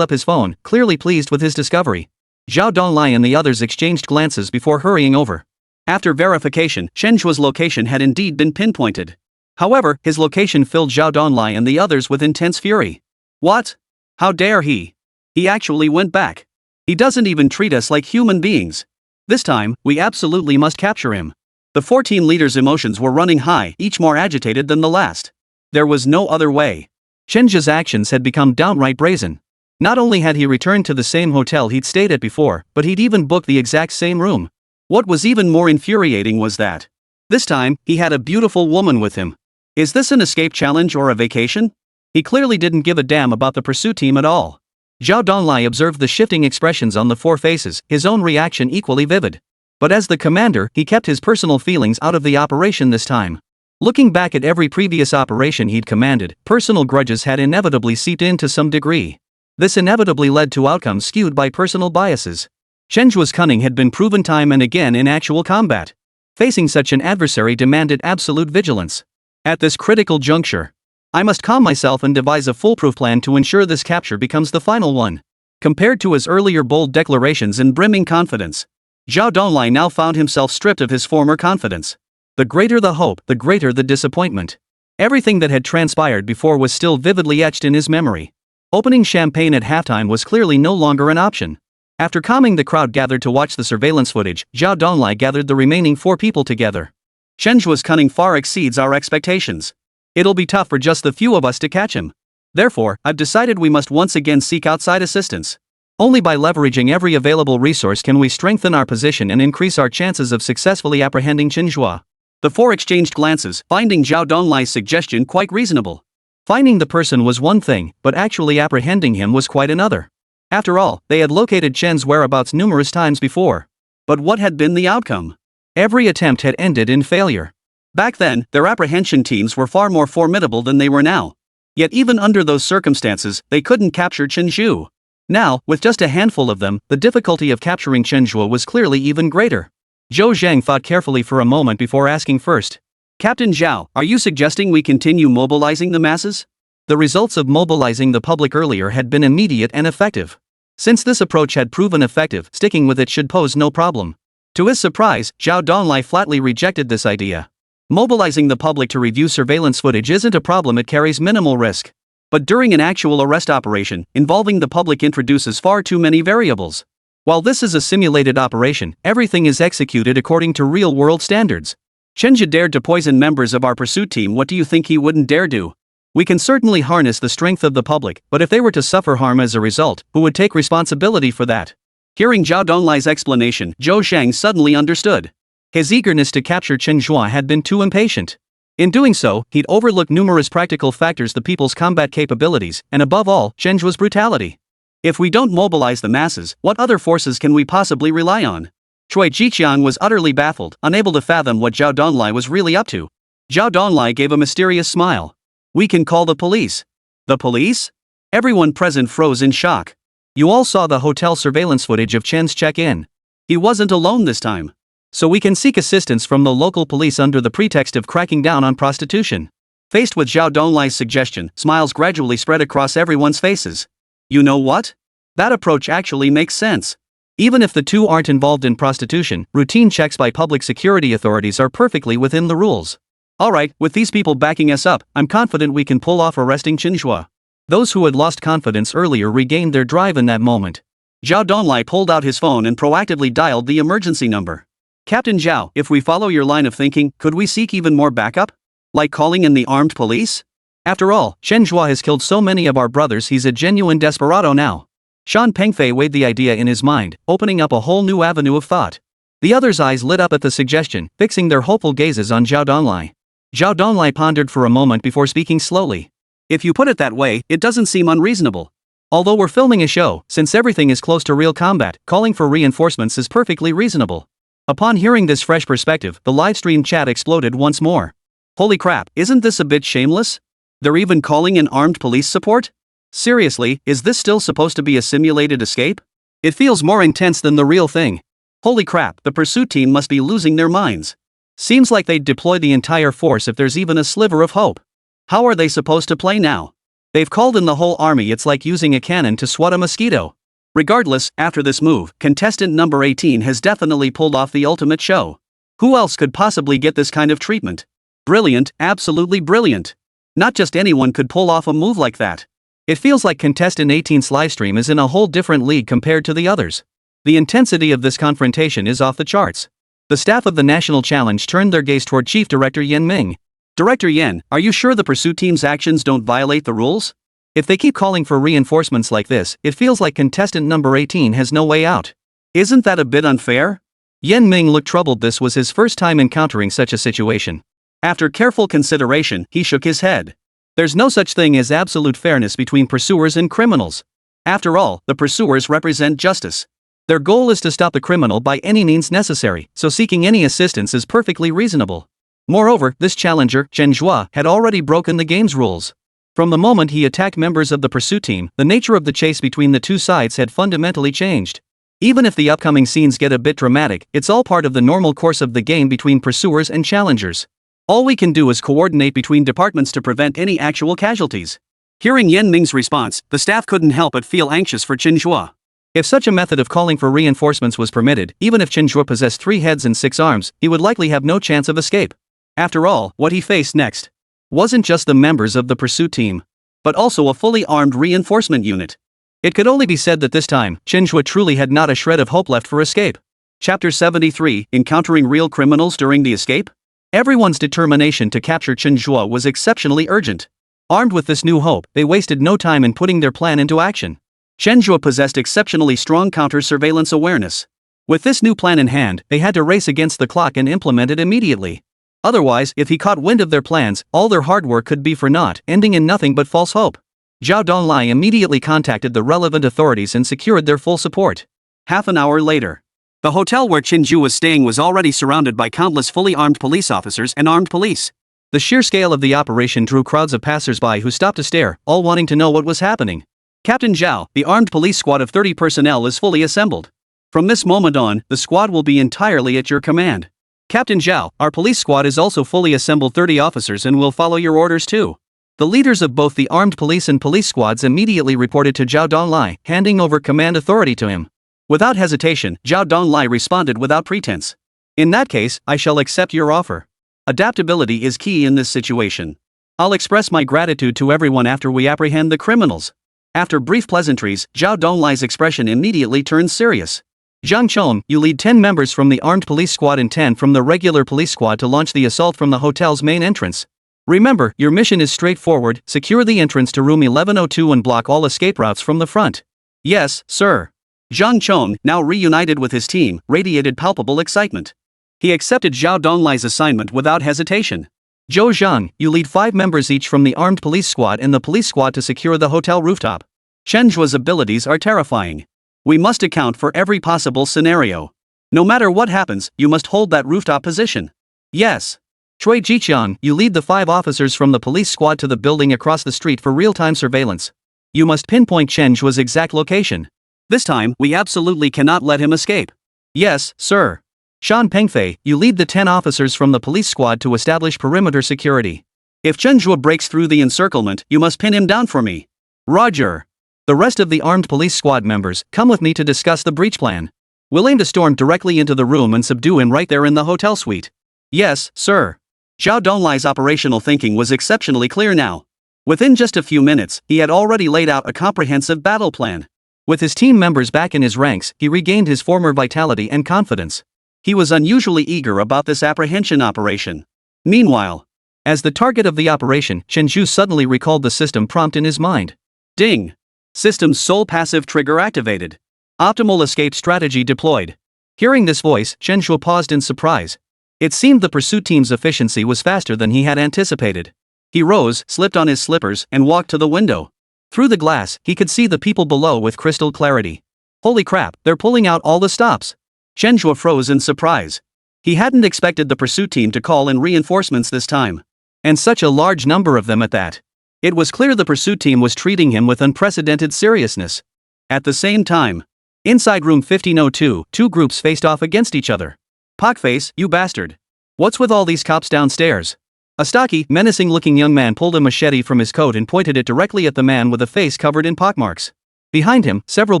up his phone, clearly pleased with his discovery. Zhao Donglai and the others exchanged glances before hurrying over. After verification, Chen Zhe's location had indeed been pinpointed. However, his location filled Zhao Donglai and the others with intense fury. What? How dare he? He actually went back. He doesn't even treat us like human beings. This time, we absolutely must capture him. The 14 leaders' emotions were running high, each more agitated than the last. There was no other way. Chen Zhe's actions had become downright brazen. Not only had he returned to the same hotel he'd stayed at before, but he'd even booked the exact same room. What was even more infuriating was that this time, he had a beautiful woman with him. Is this an escape challenge or a vacation? He clearly didn't give a damn about the pursuit team at all. Zhao Donglai observed the shifting expressions on the four faces, his own reaction equally vivid. But as the commander, he kept his personal feelings out of the operation this time. Looking back at every previous operation he'd commanded, personal grudges had inevitably seeped in to some degree. This inevitably led to outcomes skewed by personal biases. Chen Zhe's cunning had been proven time and again in actual combat. Facing such an adversary demanded absolute vigilance. At this critical juncture, I must calm myself and devise a foolproof plan to ensure this capture becomes the final one. Compared to his earlier bold declarations and brimming confidence, Zhao Donglai now found himself stripped of his former confidence. The greater the hope, the greater the disappointment. Everything that had transpired before was still vividly etched in his memory. Opening champagne at halftime was clearly no longer an option. After calming the crowd gathered to watch the surveillance footage, Zhao Donglai gathered the remaining 4 people together. Chen Zhe's cunning far exceeds our expectations. It'll be tough for just the few of us to catch him. Therefore, I've decided we must once again seek outside assistance. Only by leveraging every available resource can we strengthen our position and increase our chances of successfully apprehending Chen Zhe. The 4 exchanged glances, finding Zhao Donglai's suggestion quite reasonable. Finding the person was one thing, but actually apprehending him was quite another. After all, they had located Chen's whereabouts numerous times before. But what had been the outcome? Every attempt had ended in failure. Back then, their apprehension teams were far more formidable than they were now. Yet even under those circumstances, they couldn't capture Chen Zhe. Now, with just a handful of them, the difficulty of capturing Chen Zhe was clearly even greater. Zhou Zhang thought carefully for a moment before asking first. Captain Zhao, are you suggesting we continue mobilizing the masses? The results of mobilizing the public earlier had been immediate and effective. Since this approach had proven effective, sticking with it should pose no problem. To his surprise, Zhao Donglai flatly rejected this idea. Mobilizing the public to review surveillance footage isn't a problem, it carries minimal risk. But during an actual arrest operation, involving the public introduces far too many variables. While this is a simulated operation, everything is executed according to real-world standards. Chen Zhe dared to poison members of our pursuit team. What do you think he wouldn't dare do? We can certainly harness the strength of the public, but if they were to suffer harm as a result, who would take responsibility for that? Hearing Zhao Donglai's explanation, Zhou Zhang suddenly understood. His eagerness to capture Chen Zhe had been too impatient. In doing so, he'd overlooked numerous practical factors: the people's combat capabilities, and above all, Chen Zhe's brutality. If we don't mobilize the masses, what other forces can we possibly rely on? Cui Jiqian was utterly baffled, unable to fathom what Zhao Donglai was really up to. Zhao Donglai gave a mysterious smile. We can call the police. The police? Everyone present froze in shock. You all saw the hotel surveillance footage of Chen's check-in. He wasn't alone this time. So we can seek assistance from the local police under the pretext of cracking down on prostitution. Faced with Zhao Donglai's suggestion, smiles gradually spread across everyone's faces. You know what? That approach actually makes sense. Even if the two aren't involved in prostitution, routine checks by public security authorities are perfectly within the rules. Alright, with these people backing us up, I'm confident we can pull off arresting Chen Zhe. Those who had lost confidence earlier regained their drive in that moment. Zhao Donglai pulled out his phone and proactively dialed the emergency number. Captain Zhao, if we follow your line of thinking, could we seek even more backup? Like calling in the armed police? After all, Chen Zhe has killed so many of our brothers, he's a genuine desperado now. Shan Pengfei weighed the idea in his mind, opening up a whole new avenue of thought. The others' eyes lit up at the suggestion, fixing their hopeful gazes on Zhao Donglai. Zhao Donglai pondered for a moment before speaking slowly. If you put it that way, it doesn't seem unreasonable. Although we're filming a show, since everything is close to real combat, calling for reinforcements is perfectly reasonable. Upon hearing this fresh perspective, the livestream chat exploded once more. Holy crap, isn't this a bit shameless? They're even calling in armed police support? Seriously, is this still supposed to be a simulated escape? It feels more intense than the real thing. Holy crap, the pursuit team must be losing their minds. Seems like they'd deploy the entire force if there's even a sliver of hope. How are they supposed to play now? They've called in the whole army, it's like using a cannon to swat a mosquito. Regardless, after this move, contestant number 18 has definitely pulled off the ultimate show. Who else could possibly get this kind of treatment? Brilliant, absolutely brilliant. Not just anyone could pull off a move like that. It feels like contestant 18's livestream is in a whole different league compared to the others. The intensity of this confrontation is off the charts. The staff of the National Challenge turned their gaze toward Chief Director Yen Ming. Director Yen, are you sure the pursuit team's actions don't violate the rules? If they keep calling for reinforcements like this, it feels like contestant number 18 has no way out. Isn't that a bit unfair? Yen Ming looked troubled. This was his first time encountering such a situation. After careful consideration, he shook his head. There's no such thing as absolute fairness between pursuers and criminals. After all, the pursuers represent justice. Their goal is to stop the criminal by any means necessary, so seeking any assistance is perfectly reasonable. Moreover, this challenger, Chen Zhe, had already broken the game's rules. From the moment he attacked members of the pursuit team, the nature of the chase between the two sides had fundamentally changed. Even if the upcoming scenes get a bit dramatic, it's all part of the normal course of the game between pursuers and challengers. All we can do is coordinate between departments to prevent any actual casualties. Hearing Yen Ming's response, the staff couldn't help but feel anxious for Chen Zhe. If such a method of calling for reinforcements was permitted, even if Chen Zhe possessed 3 heads and 6 arms, he would likely have no chance of escape. After all, what he faced next wasn't just the members of the pursuit team, but also a fully armed reinforcement unit. It could only be said that this time, Chen Zhe truly had not a shred of hope left for escape. Chapter 73, Encountering Real Criminals During the Escape? Everyone's determination to capture Chen Zhe was exceptionally urgent. Armed with this new hope, they wasted no time in putting their plan into action. Chen Zhe possessed exceptionally strong counter-surveillance awareness. With this new plan in hand, they had to race against the clock and implement it immediately. Otherwise, if he caught wind of their plans, all their hard work could be for naught, ending in nothing but false hope. Zhao Donglai immediately contacted the relevant authorities and secured their full support. Half an hour later, the hotel where Chen Zhe was staying was already surrounded by countless fully armed police officers and armed police. The sheer scale of the operation drew crowds of passers-by who stopped to stare, all wanting to know what was happening. Captain Zhao, the armed police squad of 30 personnel is fully assembled. From this moment on, the squad will be entirely at your command. Captain Zhao, our police squad is also fully assembled 30 officers and will follow your orders too. The leaders of both the armed police and police squads immediately reported to Zhao Donglai, handing over command authority to him. Without hesitation, Zhao Donglai responded without pretense. In that case, I shall accept your offer. Adaptability is key in this situation. I'll express my gratitude to everyone after we apprehend the criminals. After brief pleasantries, Zhao Donglai's expression immediately turned serious. Zhang Chong, you lead 10 members from the armed police squad and 10 from the regular police squad to launch the assault from the hotel's main entrance. Remember, your mission is straightforward: secure the entrance to room 1102 and block all escape routes from the front. Yes, sir. Zhang Chong, now reunited with his team, radiated palpable excitement. He accepted Zhao Donglai's assignment without hesitation. Zhou Zhang, you lead 5 members each from the armed police squad and the police squad to secure the hotel rooftop. Chen Zhe's abilities are terrifying. We must account for every possible scenario. No matter what happens, you must hold that rooftop position. Yes. Chui Jiqiang, you lead the 5 officers from the police squad to the building across the street for real-time surveillance. You must pinpoint Chen Zhe's exact location. This time, we absolutely cannot let him escape. Yes, sir. Shan Pengfei, you lead the 10 officers from the police squad to establish perimeter security. If Chen Zhe breaks through the encirclement, you must pin him down for me. Roger. The rest of the armed police squad members, come with me to discuss the breach plan. We'll aim to storm directly into the room and subdue him right there in the hotel suite. Yes, sir. Zhao Donglai's operational thinking was exceptionally clear now. Within just a few minutes, he had already laid out a comprehensive battle plan. With his team members back in his ranks, he regained his former vitality and confidence. He was unusually eager about this apprehension operation. Meanwhile, as the target of the operation, Chen Zhe suddenly recalled the system prompt in his mind. Ding! System's sole passive trigger activated. Optimal escape strategy deployed. Hearing this voice, Chen Zhe paused in surprise. It seemed the pursuit team's efficiency was faster than he had anticipated. He rose, slipped on his slippers, and walked to the window. Through the glass, he could see the people below with crystal clarity. Holy crap, they're pulling out all the stops. Chen Zhe froze in surprise. He hadn't expected the pursuit team to call in reinforcements this time. And such a large number of them at that. It was clear the pursuit team was treating him with unprecedented seriousness. At the same time, inside room 1502, two groups faced off against each other. Pockface, you bastard. What's with all these cops downstairs? A stocky, menacing-looking young man pulled a machete from his coat and pointed it directly at the man with a face covered in pockmarks. Behind him, several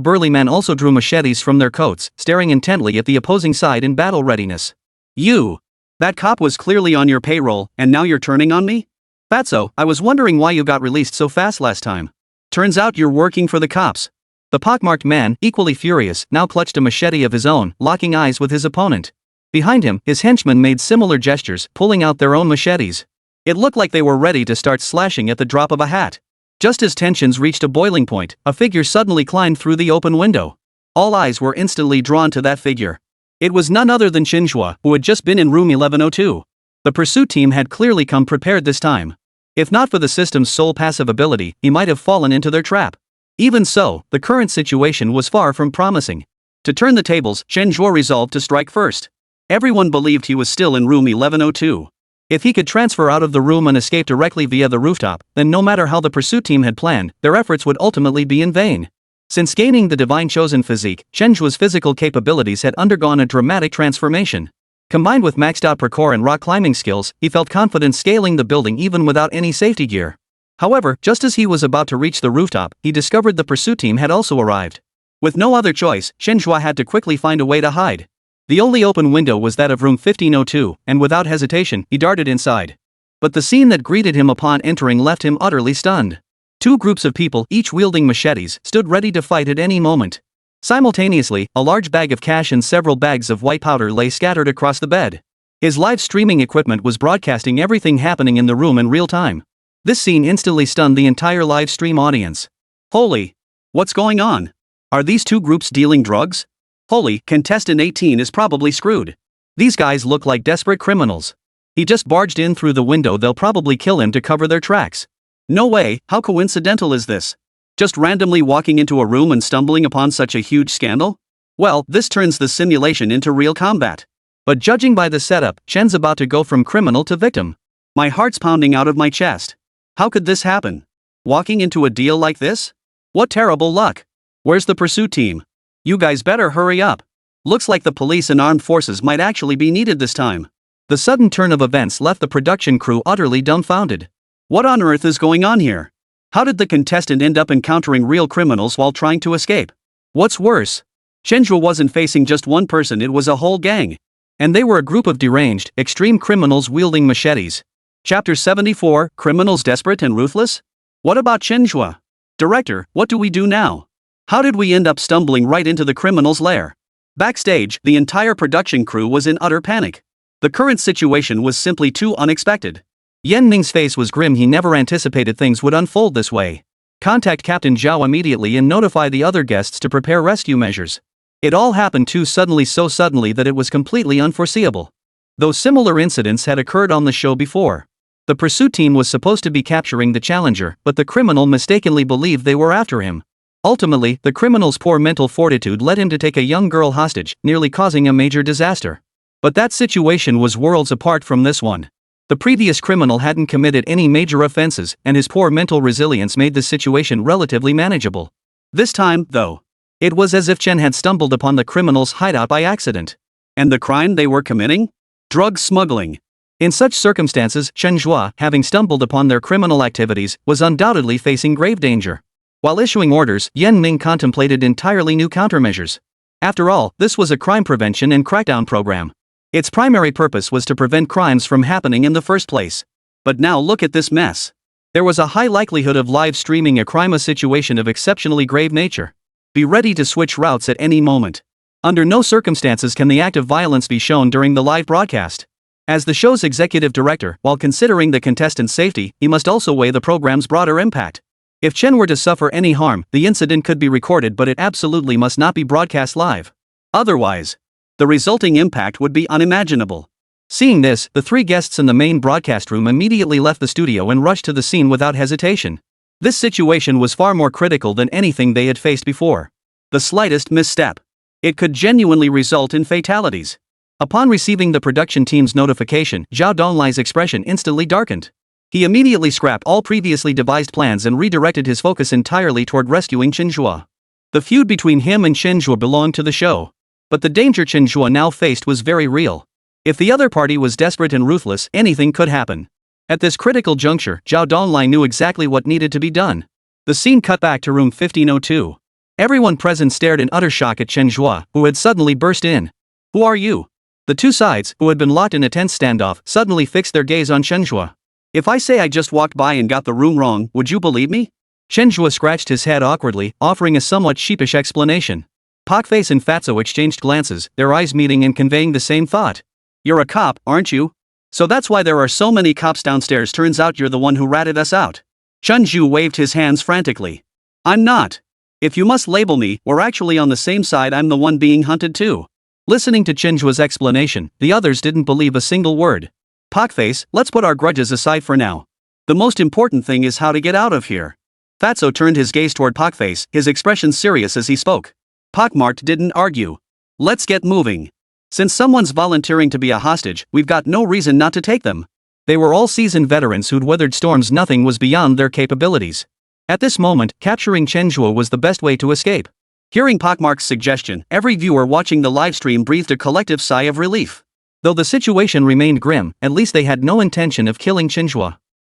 burly men also drew machetes from their coats, staring intently at the opposing side in battle readiness. You! That cop was clearly on your payroll, and now you're turning on me? Fatso, I was wondering why you got released so fast last time. Turns out you're working for the cops. The pockmarked man, equally furious, now clutched a machete of his own, locking eyes with his opponent. Behind him, his henchmen made similar gestures, pulling out their own machetes. It looked like they were ready to start slashing at the drop of a hat. Just as tensions reached a boiling point, a figure suddenly climbed through the open window. All eyes were instantly drawn to that figure. It was none other than Chen Zhe, who had just been in room 1102. The pursuit team had clearly come prepared this time. If not for the system's sole passive ability, he might have fallen into their trap. Even so, the current situation was far from promising. To turn the tables, Chen Zhe resolved to strike first. Everyone believed he was still in room 1102. If he could transfer out of the room and escape directly via the rooftop, then no matter how the pursuit team had planned, their efforts would ultimately be in vain. Since gaining the divine chosen physique, Chen Zhe's physical capabilities had undergone a dramatic transformation. Combined with maxed out parkour and rock climbing skills, he felt confident scaling the building even without any safety gear. However, just as he was about to reach the rooftop, he discovered the pursuit team had also arrived. With no other choice, Chen Zhe had to quickly find a way to hide. The only open window was that of room 1502, and without hesitation, he darted inside. But the scene that greeted him upon entering left him utterly stunned. Two groups of people, each wielding machetes, stood ready to fight at any moment. Simultaneously, a large bag of cash and several bags of white powder lay scattered across the bed. His live streaming equipment was broadcasting everything happening in the room in real time. This scene instantly stunned the entire live stream audience. Holy! What's going on? Are these two groups dealing drugs? Holy, contestant 18 is probably screwed. These guys look like desperate criminals. He just barged in through the window, they'll probably kill him to cover their tracks. No way, how coincidental is this? Just randomly walking into a room and stumbling upon such a huge scandal? Well, this turns the simulation into real combat. But judging by the setup, Chen's about to go from criminal to victim. My heart's pounding out of my chest. How could this happen? Walking into a deal like this? What terrible luck. Where's the pursuit team? You guys better hurry up. Looks like the police and armed forces might actually be needed this time. The sudden turn of events left the production crew utterly dumbfounded. What on earth is going on here? How did the contestant end up encountering real criminals while trying to escape? What's worse? Chen Zhe wasn't facing just one person, it was a whole gang. And they were a group of deranged, extreme criminals wielding machetes. Chapter 74, Criminals Desperate and Ruthless? What about Chen Zhe? Director, what do we do now? How did we end up stumbling right into the criminal's lair? Backstage, the entire production crew was in utter panic. The current situation was simply too unexpected. Yan Ning's face was grim. He never anticipated things would unfold this way. Contact Captain Zhao immediately and notify the other guests to prepare rescue measures. It all happened too suddenly, so suddenly that it was completely unforeseeable. Though similar incidents had occurred on the show before. The pursuit team was supposed to be capturing the challenger, but the criminal mistakenly believed they were after him. Ultimately, the criminal's poor mental fortitude led him to take a young girl hostage, nearly causing a major disaster. But that situation was worlds apart from this one. The previous criminal hadn't committed any major offenses, and his poor mental resilience made the situation relatively manageable. This time, though, it was as if Chen had stumbled upon the criminal's hideout by accident. And the crime they were committing? Drug smuggling. In such circumstances, Chen Zhe, having stumbled upon their criminal activities, was undoubtedly facing grave danger. While issuing orders, Yan Ning contemplated entirely new countermeasures. After all, this was a crime prevention and crackdown program. Its primary purpose was to prevent crimes from happening in the first place. But now look at this mess. There was a high likelihood of live streaming a crime, a situation of exceptionally grave nature. Be ready to switch routes at any moment. Under no circumstances can the act of violence be shown during the live broadcast. As the show's executive director, while considering the contestant's safety, he must also weigh the program's broader impact. If Chen were to suffer any harm, the incident could be recorded, but it absolutely must not be broadcast live. Otherwise, the resulting impact would be unimaginable. Seeing this, the three guests in the main broadcast room immediately left the studio and rushed to the scene without hesitation. This situation was far more critical than anything they had faced before. The slightest misstep, it could genuinely result in fatalities. Upon receiving the production team's notification, Zhao Donglai's expression instantly darkened. He immediately scrapped all previously devised plans and redirected his focus entirely toward rescuing Chen Zhe. The feud between him and Chen Zhe belonged to the show. But the danger Chen Zhe now faced was very real. If the other party was desperate and ruthless, anything could happen. At this critical juncture, Zhao Donglai knew exactly what needed to be done. The scene cut back to room 1502. Everyone present stared in utter shock at Chen Zhe, who had suddenly burst in. "Who are you?" The two sides, who had been locked in a tense standoff, suddenly fixed their gaze on Chen Zhe. "If I say I just walked by and got the room wrong, would you believe me?" Chen Zhe scratched his head awkwardly, offering a somewhat sheepish explanation. Pakface and Fatso exchanged glances, their eyes meeting and conveying the same thought. "You're a cop, aren't you? So that's why there are so many cops downstairs. Turns out you're the one who ratted us out." Chen Zhe waved his hands frantically. "I'm not. If you must label me, we're actually on the same side. I'm the one being hunted too." Listening to Chen Zhe's explanation, the others didn't believe a single word. "Pakface, let's put our grudges aside for now. The most important thing is how to get out of here." Fatso turned his gaze toward Pakface, his expression serious as he spoke. Outsmart didn't argue. "Let's get moving. Since someone's volunteering to be a hostage, we've got no reason not to take them." They were all seasoned veterans who'd weathered storms. Nothing was beyond their capabilities. At this moment, capturing Chen Zhe was the best way to escape. Hearing Outsmart's suggestion, every viewer watching the livestream breathed a collective sigh of relief. Though the situation remained grim, at least they had no intention of killing Chen Zhe.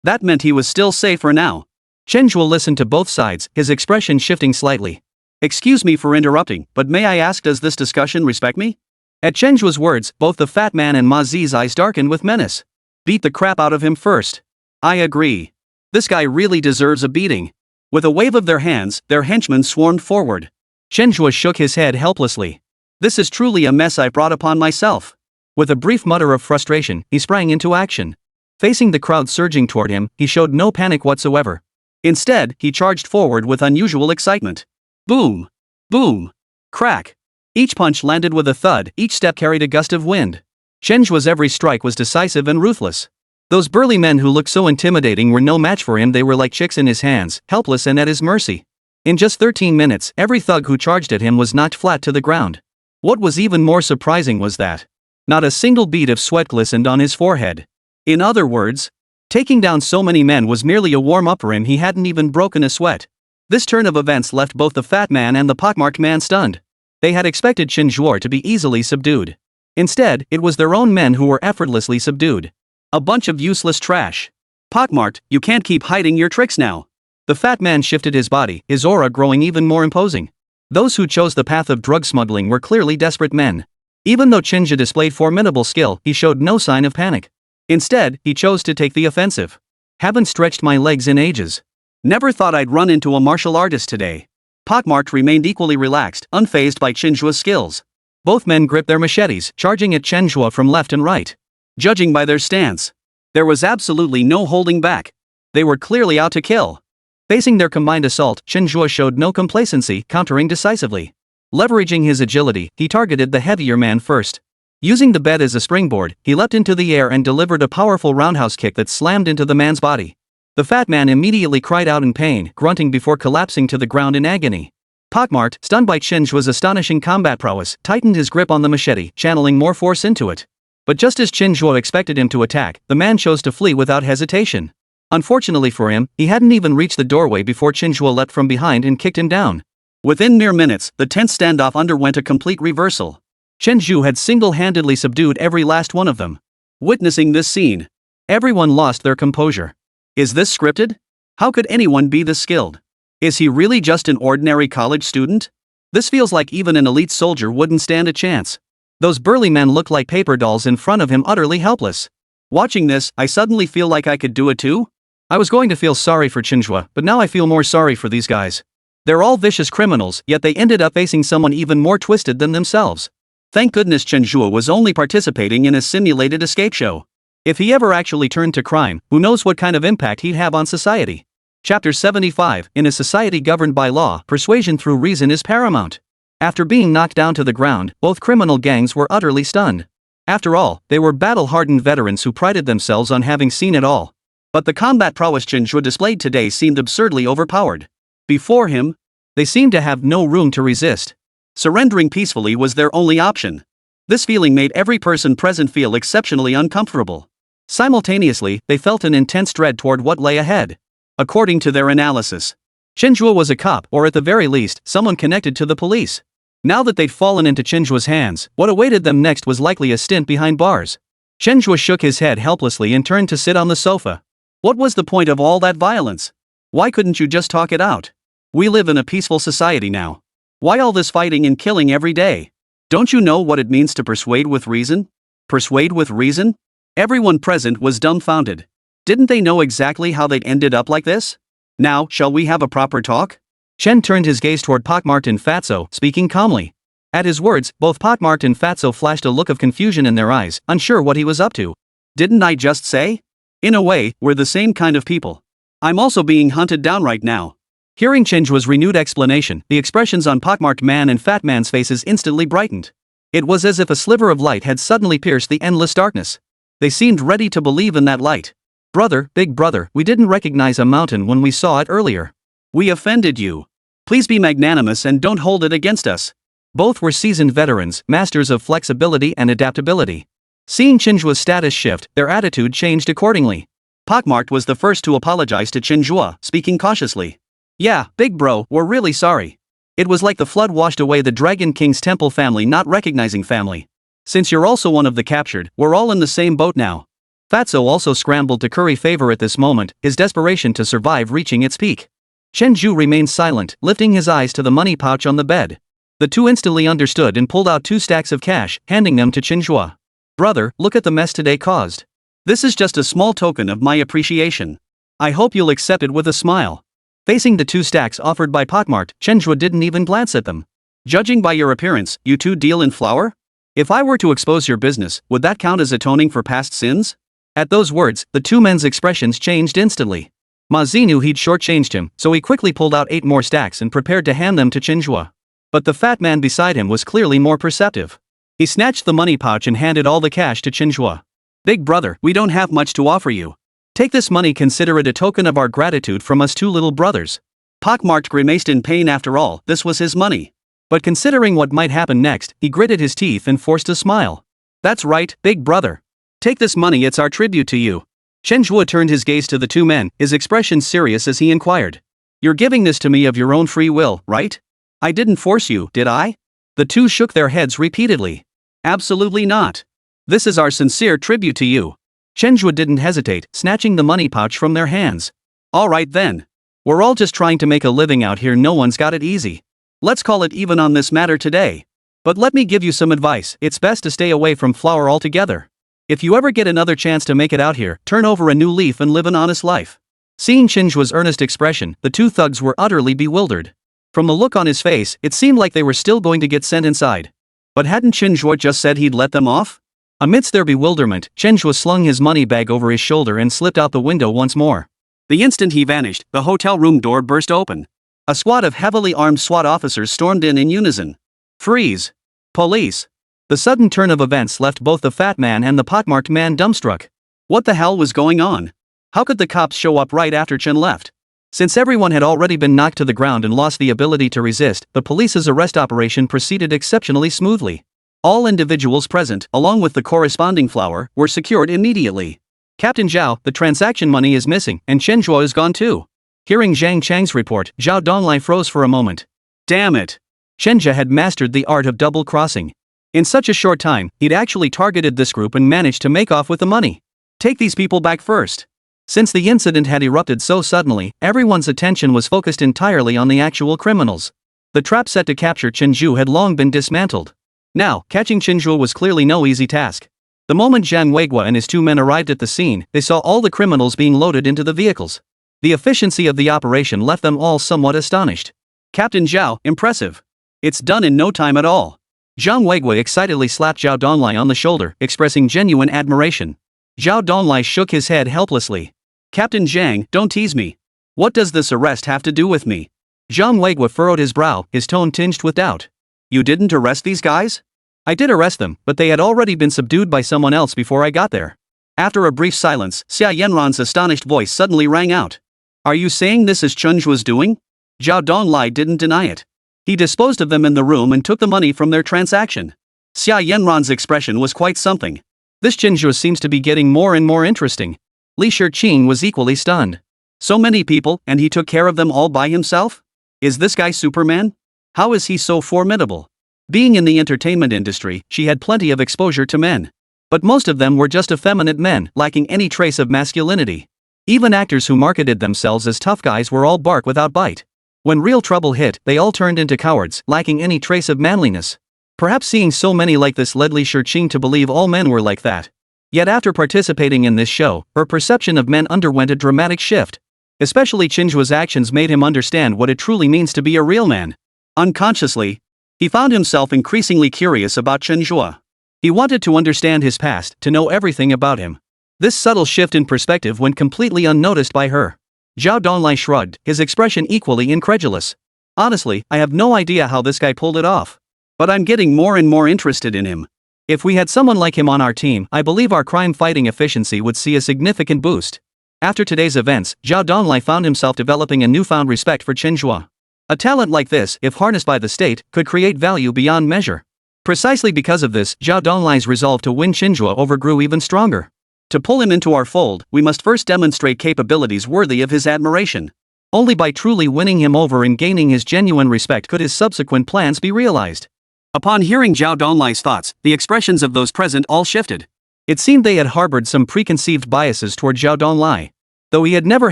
That meant he was still safe for now. Chen Zhe listened to both sides, his expression shifting slightly. "Excuse me for interrupting, but may I ask, does this discussion respect me?" At Chen Zhe's words, both the fat man and Ma Zi's eyes darkened with menace. "Beat the crap out of him first." "I agree. This guy really deserves a beating." With a wave of their hands, their henchmen swarmed forward. Chen Zhe shook his head helplessly. "This is truly a mess I brought upon myself." With a brief mutter of frustration, he sprang into action. Facing the crowd surging toward him, he showed no panic whatsoever. Instead, he charged forward with unusual excitement. Boom! Boom! Crack! Each punch landed with a thud, each step carried a gust of wind. Chen Zhe's every strike was decisive and ruthless. Those burly men who looked so intimidating were no match for him. They were like chicks in his hands, helpless and at his mercy. In just 13 minutes, every thug who charged at him was knocked flat to the ground. What was even more surprising was that not a single bead of sweat glistened on his forehead. In other words, taking down so many men was merely a warm-up for him. He hadn't even broken a sweat. This turn of events left both the fat man and the pockmarked man stunned. They had expected Chen Zhe to be easily subdued. Instead, it was their own men who were effortlessly subdued. A bunch of useless trash. "Pockmarked, you can't keep hiding your tricks now." The fat man shifted his body, his aura growing even more imposing. Those who chose the path of drug smuggling were clearly desperate men. Even though Chen Zhe displayed formidable skill, he showed no sign of panic. Instead, he chose to take the offensive. "Haven't stretched my legs in ages. Never thought I'd run into a martial artist today." Pockmarked remained equally relaxed, unfazed by Chen Zhe's skills. Both men gripped their machetes, charging at Chen Zhe from left and right. Judging by their stance, there was absolutely no holding back. They were clearly out to kill. Facing their combined assault, Chen Zhe showed no complacency, countering decisively. Leveraging his agility, he targeted the heavier man first. Using the bed as a springboard, he leapt into the air and delivered a powerful roundhouse kick that slammed into the man's body. The fat man immediately cried out in pain, grunting before collapsing to the ground in agony. Pockmarked, stunned by Chen Zhe's astonishing combat prowess, tightened his grip on the machete, channeling more force into it. But just as Chen Zhe expected him to attack, the man chose to flee without hesitation. Unfortunately for him, he hadn't even reached the doorway before Chen Zhe leapt from behind and kicked him down. Within mere minutes, the tense standoff underwent a complete reversal. Chen Zhe had single-handedly subdued every last one of them. Witnessing this scene, everyone lost their composure. Is this scripted? How could anyone be this skilled? Is he really just an ordinary college student? This feels like even an elite soldier wouldn't stand a chance. Those burly men looked like paper dolls in front of him, utterly helpless. Watching this, I suddenly feel like I could do it too. I was going to feel sorry for Chen Zhe, but now I feel more sorry for these guys. They're all vicious criminals, yet they ended up facing someone even more twisted than themselves. Thank goodness Chen Zhe was only participating in a simulated escape show. If he ever actually turned to crime, who knows what kind of impact he'd have on society. Chapter 75. In a society governed by law, persuasion through reason is paramount. After being knocked down to the ground, both criminal gangs were utterly stunned. After all, they were battle-hardened veterans who prided themselves on having seen it all. But the combat prowess Chen Zhe displayed today seemed absurdly overpowered. Before him, they seemed to have no room to resist. Surrendering peacefully was their only option. This feeling made every person present feel exceptionally uncomfortable. Simultaneously, they felt an intense dread toward what lay ahead. According to their analysis, Chen Zhe was a cop, or at the very least, someone connected to the police. Now that they'd fallen into Chen Zhe's hands, what awaited them next was likely a stint behind bars. Chen Zhe shook his head helplessly and turned to sit on the sofa. What was the point of all that violence? Why couldn't you just talk it out? We live in a peaceful society now. Why all this fighting and killing every day? Don't you know what it means to persuade with reason? Persuade with reason? Everyone present was dumbfounded. Didn't they know exactly how they'd ended up like this? Now, shall we have a proper talk? Chen turned his gaze toward Pockmarked and Fatso, speaking calmly. At his words, both Pockmarked and Fatso flashed a look of confusion in their eyes, unsure what he was up to. Didn't I just say? In a way, we're the same kind of people. I'm also being hunted down right now. Hearing Chen Zhe's renewed explanation, the expressions on Pockmarked Man and Fat Man's faces instantly brightened. It was as if a sliver of light had suddenly pierced the endless darkness. They seemed ready to believe in that light. Brother, big brother, we didn't recognize a mountain when we saw it earlier. We offended you. Please be magnanimous and don't hold it against us. Both were seasoned veterans, masters of flexibility and adaptability. Seeing Chen Zhe's status shift, their attitude changed accordingly. Pockmarked was the first to apologize to Chen Zhe, speaking cautiously. Yeah, big bro, we're really sorry. It was like the flood washed away the Dragon King's temple family not recognizing family. Since you're also one of the captured, we're all in the same boat now. Fatso also scrambled to curry favor at this moment, his desperation to survive reaching its peak. Chen Zhe remained silent, lifting his eyes to the money pouch on the bed. The two instantly understood and pulled out 2 stacks of cash, handing them to Chen Zhe. Brother, look at the mess today caused. This is just a small token of my appreciation. I hope you'll accept it with a smile. Facing the 2 stacks offered by Pockmarked, Chen Zhe didn't even glance at them. Judging by your appearance, you two deal in flour? If I were to expose your business, would that count as atoning for past sins? At those words, the two men's expressions changed instantly. Ma Zi knew he'd shortchanged him, so he quickly pulled out 8 more stacks and prepared to hand them to Chen Zhe. But the fat man beside him was clearly more perceptive. He snatched the money pouch and handed all the cash to Chen Zhe. Big brother, we don't have much to offer you. Take this money, consider it a token of our gratitude from us 2 little brothers. Pockmarked grimaced in pain. After all, this was his money. But considering what might happen next, he gritted his teeth and forced a smile. That's right, big brother. Take this money, it's our tribute to you. Chen Zhe turned his gaze to the 2 men, his expression serious as he inquired. You're giving this to me of your own free will, right? I didn't force you, did I? The 2 shook their heads repeatedly. Absolutely not. This is our sincere tribute to you. Chen Zhe didn't hesitate, snatching the money pouch from their hands. All right then. We're all just trying to make a living out here, no one's got it easy. Let's call it even on this matter today. But let me give you some advice, it's best to stay away from flour altogether. If you ever get another chance to make it out here, turn over a new leaf and live an honest life. Seeing Chen Zhe's earnest expression, the 2 thugs were utterly bewildered. From the look on his face, it seemed like they were still going to get sent inside. But hadn't Chen Zhe just said he'd let them off? Amidst their bewilderment, Chen Zhe slung his money bag over his shoulder and slipped out the window once more. The instant he vanished, the hotel room door burst open. A squad of heavily armed SWAT officers stormed in unison. Freeze! Police! The sudden turn of events left both the fat man and the pockmarked man dumbstruck. What the hell was going on? How could the cops show up right after Chen left? Since everyone had already been knocked to the ground and lost the ability to resist, the police's arrest operation proceeded exceptionally smoothly. All individuals present, along with the corresponding flour, were secured immediately. Captain Zhao, the transaction money is missing, and Chen Zhe is gone too. Hearing Zhang Chang's report, Zhao Donglai froze for a moment. Damn it! Chen Zhe had mastered the art of double-crossing. In such a short time, he'd actually targeted this group and managed to make off with the money. Take these people back first. Since the incident had erupted so suddenly, everyone's attention was focused entirely on the actual criminals. The trap set to capture Chen Zhe had long been dismantled. Now, catching Chen Zhe was clearly no easy task. The moment Zhang Weiguo and his two men arrived at the scene, they saw all the criminals being loaded into the vehicles. The efficiency of the operation left them all somewhat astonished. Captain Zhao, impressive. It's done in no time at all. Zhang Weiguo excitedly slapped Zhao Donglai on the shoulder, expressing genuine admiration. Zhao Donglai shook his head helplessly. Captain Zhang, don't tease me. What does this arrest have to do with me? Zhang Weiguo furrowed his brow, his tone tinged with doubt. You didn't arrest these guys? I did arrest them, but they had already been subdued by someone else before I got there. After a brief silence, Xia Yanran's astonished voice suddenly rang out. Are you saying this is Chen Zhe's doing? Zhao Donglai didn't deny it. He disposed of them in the room and took the money from their transaction. Xia Yanran's expression was quite something. This Chen Zhe seems to be getting more and more interesting. Li Shiqing was equally stunned. So many people, and he took care of them all by himself? Is this guy Superman? How is he so formidable? Being in the entertainment industry, she had plenty of exposure to men. But most of them were just effeminate men, lacking any trace of masculinity. Even actors who marketed themselves as tough guys were all bark without bite. When real trouble hit, they all turned into cowards, lacking any trace of manliness. Perhaps seeing so many like this led Li Shiqing to believe all men were like that. Yet after participating in this show, her perception of men underwent a dramatic shift. Especially Chen Zhe's actions made him understand what it truly means to be a real man. Unconsciously, he found himself increasingly curious about Chen Zhe. He wanted to understand his past, to know everything about him. This subtle shift in perspective went completely unnoticed by her. Zhao Donglai shrugged, his expression equally incredulous. Honestly, I have no idea how this guy pulled it off. But I'm getting more and more interested in him. If we had someone like him on our team, I believe our crime-fighting efficiency would see a significant boost. After today's events, Zhao Donglai found himself developing a newfound respect for Chen Zhe. A talent like this, if harnessed by the state, could create value beyond measure. Precisely because of this, Zhao Donglai's resolve to win Chen Zhe over grew even stronger. To pull him into our fold, we must first demonstrate capabilities worthy of his admiration. Only by truly winning him over and gaining his genuine respect could his subsequent plans be realized. Upon hearing Zhao Donglai's thoughts, the expressions of those present all shifted. It seemed they had harbored some preconceived biases toward Zhao Donglai. Though he had never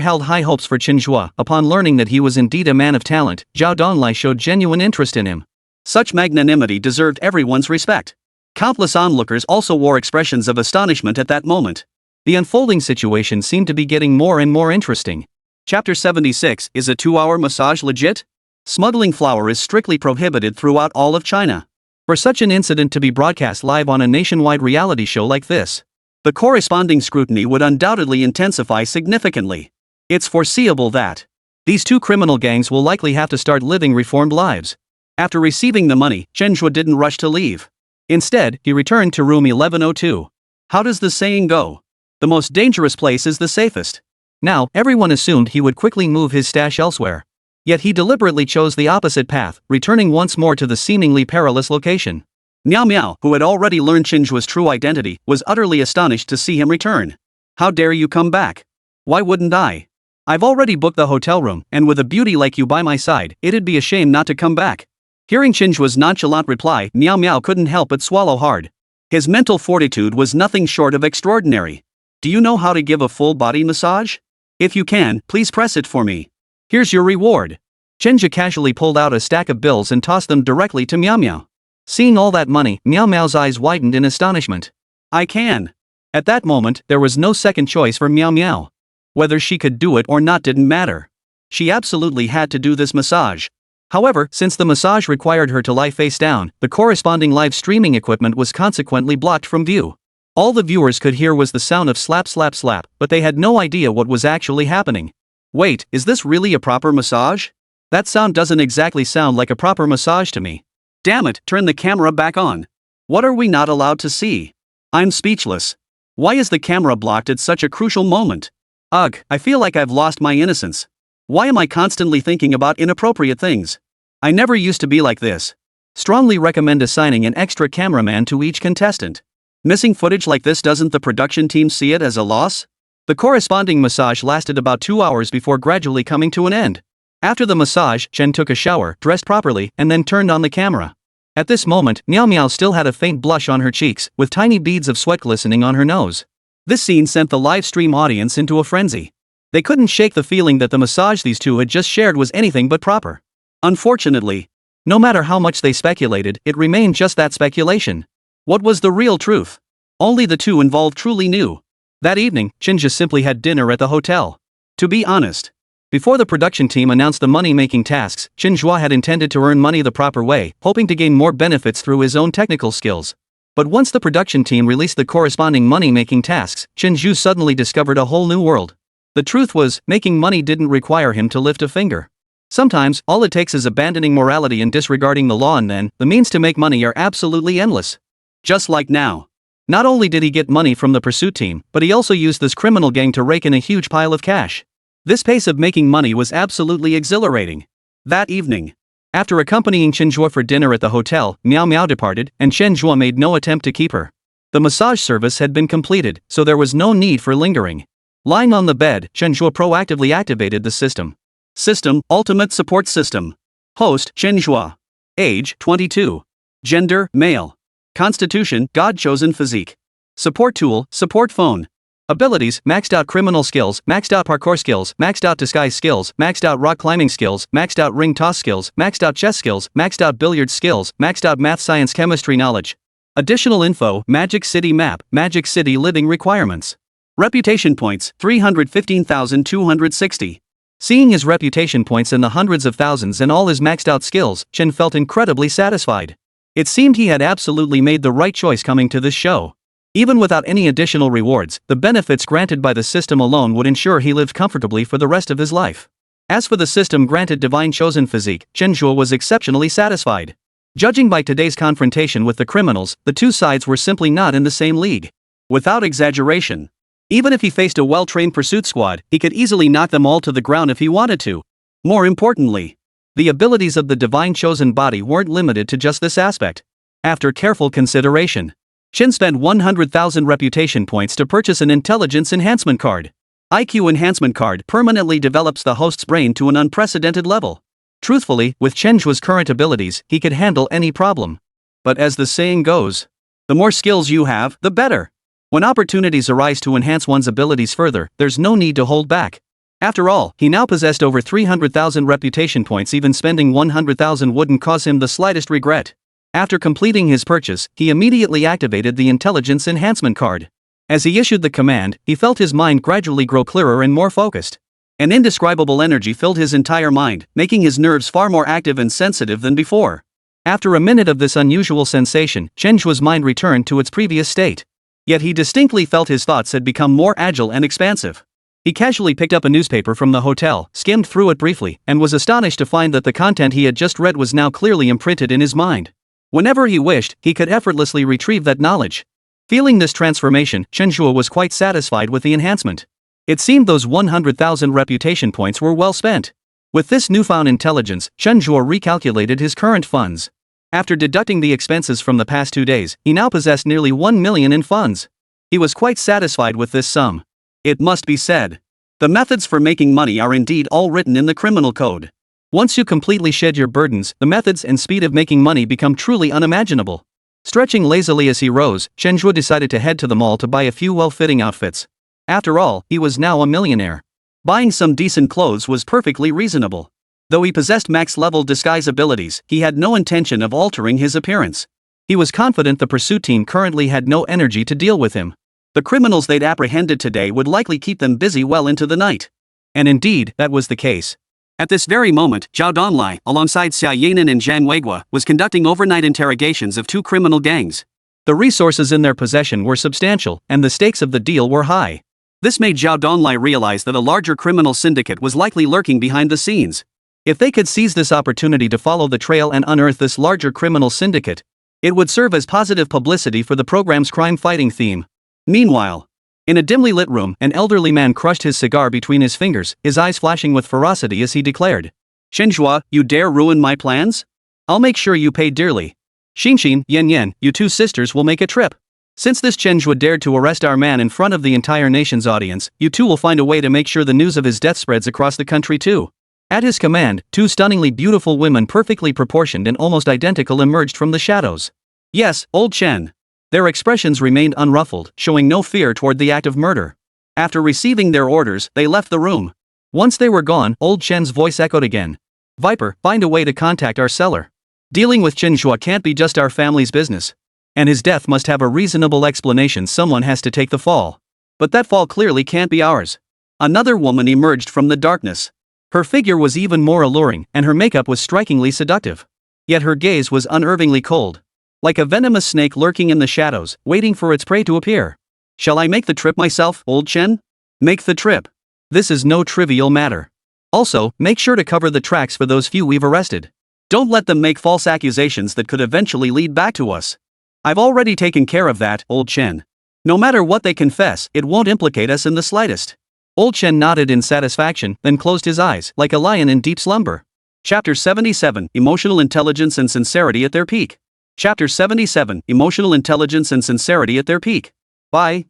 held high hopes for Chen Zhe, upon learning that he was indeed a man of talent, Zhao Donglai showed genuine interest in him. Such magnanimity deserved everyone's respect. Countless onlookers also wore expressions of astonishment at that moment. The unfolding situation seemed to be getting more and more interesting. Chapter 76, Is a 2-hour massage legit? Smuggling flour is strictly prohibited throughout all of China. For such an incident to be broadcast live on a nationwide reality show like this, the corresponding scrutiny would undoubtedly intensify significantly. It's foreseeable that these two criminal gangs will likely have to start living reformed lives. After receiving the money, Chen Zhe didn't rush to leave. Instead, he returned to room 1102. How does the saying go? The most dangerous place is the safest. Now, everyone assumed he would quickly move his stash elsewhere. Yet he deliberately chose the opposite path, returning once more to the seemingly perilous location. Miao Miao, who had already learned Chen Zhe's true identity, was utterly astonished to see him return. How dare you come back? Why wouldn't I? I've already booked the hotel room, and with a beauty like you by my side, it'd be a shame not to come back. Hearing Chen Zhe's nonchalant reply, Miao Miao couldn't help but swallow hard. His mental fortitude was nothing short of extraordinary. Do you know how to give a full-body massage? If you can, please press it for me. Here's your reward. Chen Zhe casually pulled out a stack of bills and tossed them directly to Miao Miao. Seeing all that money, Miao Miao's eyes widened in astonishment. I can. At that moment, there was no second choice for Miao Miao. Whether she could do it or not didn't matter. She absolutely had to do this massage. However, since the massage required her to lie face down, the corresponding live streaming equipment was consequently blocked from view. All the viewers could hear was the sound of slap slap slap, but they had no idea what was actually happening. Wait, is this really a proper massage? That sound doesn't exactly sound like a proper massage to me. Damn it, turn the camera back on. What are we not allowed to see? I'm speechless. Why is the camera blocked at such a crucial moment? Ugh, I feel like I've lost my innocence. Why am I constantly thinking about inappropriate things? I never used to be like this. Strongly recommend assigning an extra cameraman to each contestant. Missing footage like this, doesn't the production team see it as a loss? The corresponding massage lasted about 2 hours before gradually coming to an end. After the massage, Chen took a shower, dressed properly, and then turned on the camera. At this moment, Miao Miao still had a faint blush on her cheeks, with tiny beads of sweat glistening on her nose. This scene sent the live stream audience into a frenzy. They couldn't shake the feeling that the massage these two had just shared was anything but proper. Unfortunately, no matter how much they speculated, it remained just that speculation. What was the real truth? Only the two involved truly knew. That evening, Chen Zhe simply had dinner at the hotel. To be honest, before the production team announced the money-making tasks, Chen Zhe had intended to earn money the proper way, hoping to gain more benefits through his own technical skills. But once the production team released the corresponding money-making tasks, Chen Zhe suddenly discovered a whole new world. The truth was, making money didn't require him to lift a finger. Sometimes, all it takes is abandoning morality and disregarding the law, and then, the means to make money are absolutely endless. Just like now. Not only did he get money from the pursuit team, but he also used this criminal gang to rake in a huge pile of cash. This pace of making money was absolutely exhilarating. That evening, after accompanying Chen Zhe for dinner at the hotel, Miao Miao departed, and Chen Zhe made no attempt to keep her. The massage service had been completed, so there was no need for lingering. Lying on the bed, Chen Zhe proactively activated the system. System, Ultimate Support System. Host, Chen Zhe. Age, 22. Gender, male. Constitution, God-chosen physique. Support tool, support phone. Abilities, maxed out criminal skills, maxed out parkour skills, maxed out disguise skills, maxed out rock climbing skills, maxed out ring toss skills, maxed out chess skills, maxed out billiards skills, maxed out math science chemistry knowledge. Additional info, Magic City map, Magic City living requirements. Reputation points, 315,260. Seeing his reputation points in the hundreds of thousands and all his maxed out skills, Chen felt incredibly satisfied. It seemed he had absolutely made the right choice coming to this show. Even without any additional rewards, the benefits granted by the system alone would ensure he lived comfortably for the rest of his life. As for the system granted divine chosen physique, Chen Zhe was exceptionally satisfied. Judging by today's confrontation with the criminals, the two sides were simply not in the same league. Without exaggeration. Even if he faced a well-trained pursuit squad, he could easily knock them all to the ground if he wanted to. More importantly, the abilities of the divine chosen body weren't limited to just this aspect. After careful consideration, Chen spent 100,000 reputation points to purchase an intelligence enhancement card. IQ enhancement card permanently develops the host's brain to an unprecedented level. Truthfully, with Chen Zhe's current abilities, he could handle any problem. But as the saying goes, the more skills you have, the better. When opportunities arise to enhance one's abilities further, there's no need to hold back. After all, he now possessed over 300,000 reputation points. Even spending 100,000 wouldn't cause him the slightest regret. After completing his purchase, he immediately activated the intelligence enhancement card. As he issued the command, he felt his mind gradually grow clearer and more focused. An indescribable energy filled his entire mind, making his nerves far more active and sensitive than before. After a minute of this unusual sensation, Chen Zhe's mind returned to its previous state. Yet he distinctly felt his thoughts had become more agile and expansive. He casually picked up a newspaper from the hotel, skimmed through it briefly, and was astonished to find that the content he had just read was now clearly imprinted in his mind. Whenever he wished, he could effortlessly retrieve that knowledge. Feeling this transformation, Chen Zhe was quite satisfied with the enhancement. It seemed those 100,000 reputation points were well spent. With this newfound intelligence, Chen Zhe recalculated his current funds. After deducting the expenses from the past 2 days, he now possessed nearly 1 million in funds. He was quite satisfied with this sum. It must be said, the methods for making money are indeed all written in the criminal code. Once you completely shed your burdens, the methods and speed of making money become truly unimaginable. Stretching lazily as he rose, Chen Zhe decided to head to the mall to buy a few well-fitting outfits. After all, he was now a millionaire. Buying some decent clothes was perfectly reasonable. Though he possessed max-level disguise abilities, he had no intention of altering his appearance. He was confident the pursuit team currently had no energy to deal with him. The criminals they'd apprehended today would likely keep them busy well into the night. And indeed, that was the case. At this very moment, Zhao Donglai, alongside Xia Yanan and Zhang Weigua, was conducting overnight interrogations of two criminal gangs. The resources in their possession were substantial, and the stakes of the deal were high. This made Zhao Donglai realize that a larger criminal syndicate was likely lurking behind the scenes. If they could seize this opportunity to follow the trail and unearth this larger criminal syndicate, it would serve as positive publicity for the program's crime-fighting theme. Meanwhile, in a dimly lit room, an elderly man crushed his cigar between his fingers, his eyes flashing with ferocity as he declared, "Chen Zhe, you dare ruin my plans? I'll make sure you pay dearly. Xinxin, Yan Yan, you two sisters will make a trip. Since this Chen Zhe dared to arrest our man in front of the entire nation's audience, you two will find a way to make sure the news of his death spreads across the country too." At his command, two stunningly beautiful women perfectly proportioned and almost identical emerged from the shadows. Yes, old Chen. Their expressions remained unruffled, showing no fear toward the act of murder. After receiving their orders, they left the room. Once they were gone, old Chen's voice echoed again. "Viper, find a way to contact our seller. Dealing with Chen Zhe can't be just our family's business. And his death must have a reasonable explanation. Someone has to take the fall. But that fall clearly can't be ours. Another woman emerged from the darkness. Her figure was even more alluring, and her makeup was strikingly seductive. Yet her gaze was unnervingly cold. Like a venomous snake lurking in the shadows, waiting for its prey to appear. Shall I make the trip myself, old Chen? Make the trip. This is no trivial matter. Also, make sure to cover the tracks for those few we've arrested. Don't let them make false accusations that could eventually lead back to us. I've already taken care of that, old Chen. No matter what they confess, it won't implicate us in the slightest. Old Chen nodded in satisfaction, then closed his eyes, like a lion in deep slumber. Chapter 77, Emotional Intelligence and Sincerity at their peak. Chapter 77, Emotional Intelligence and Sincerity at their peak. Bye.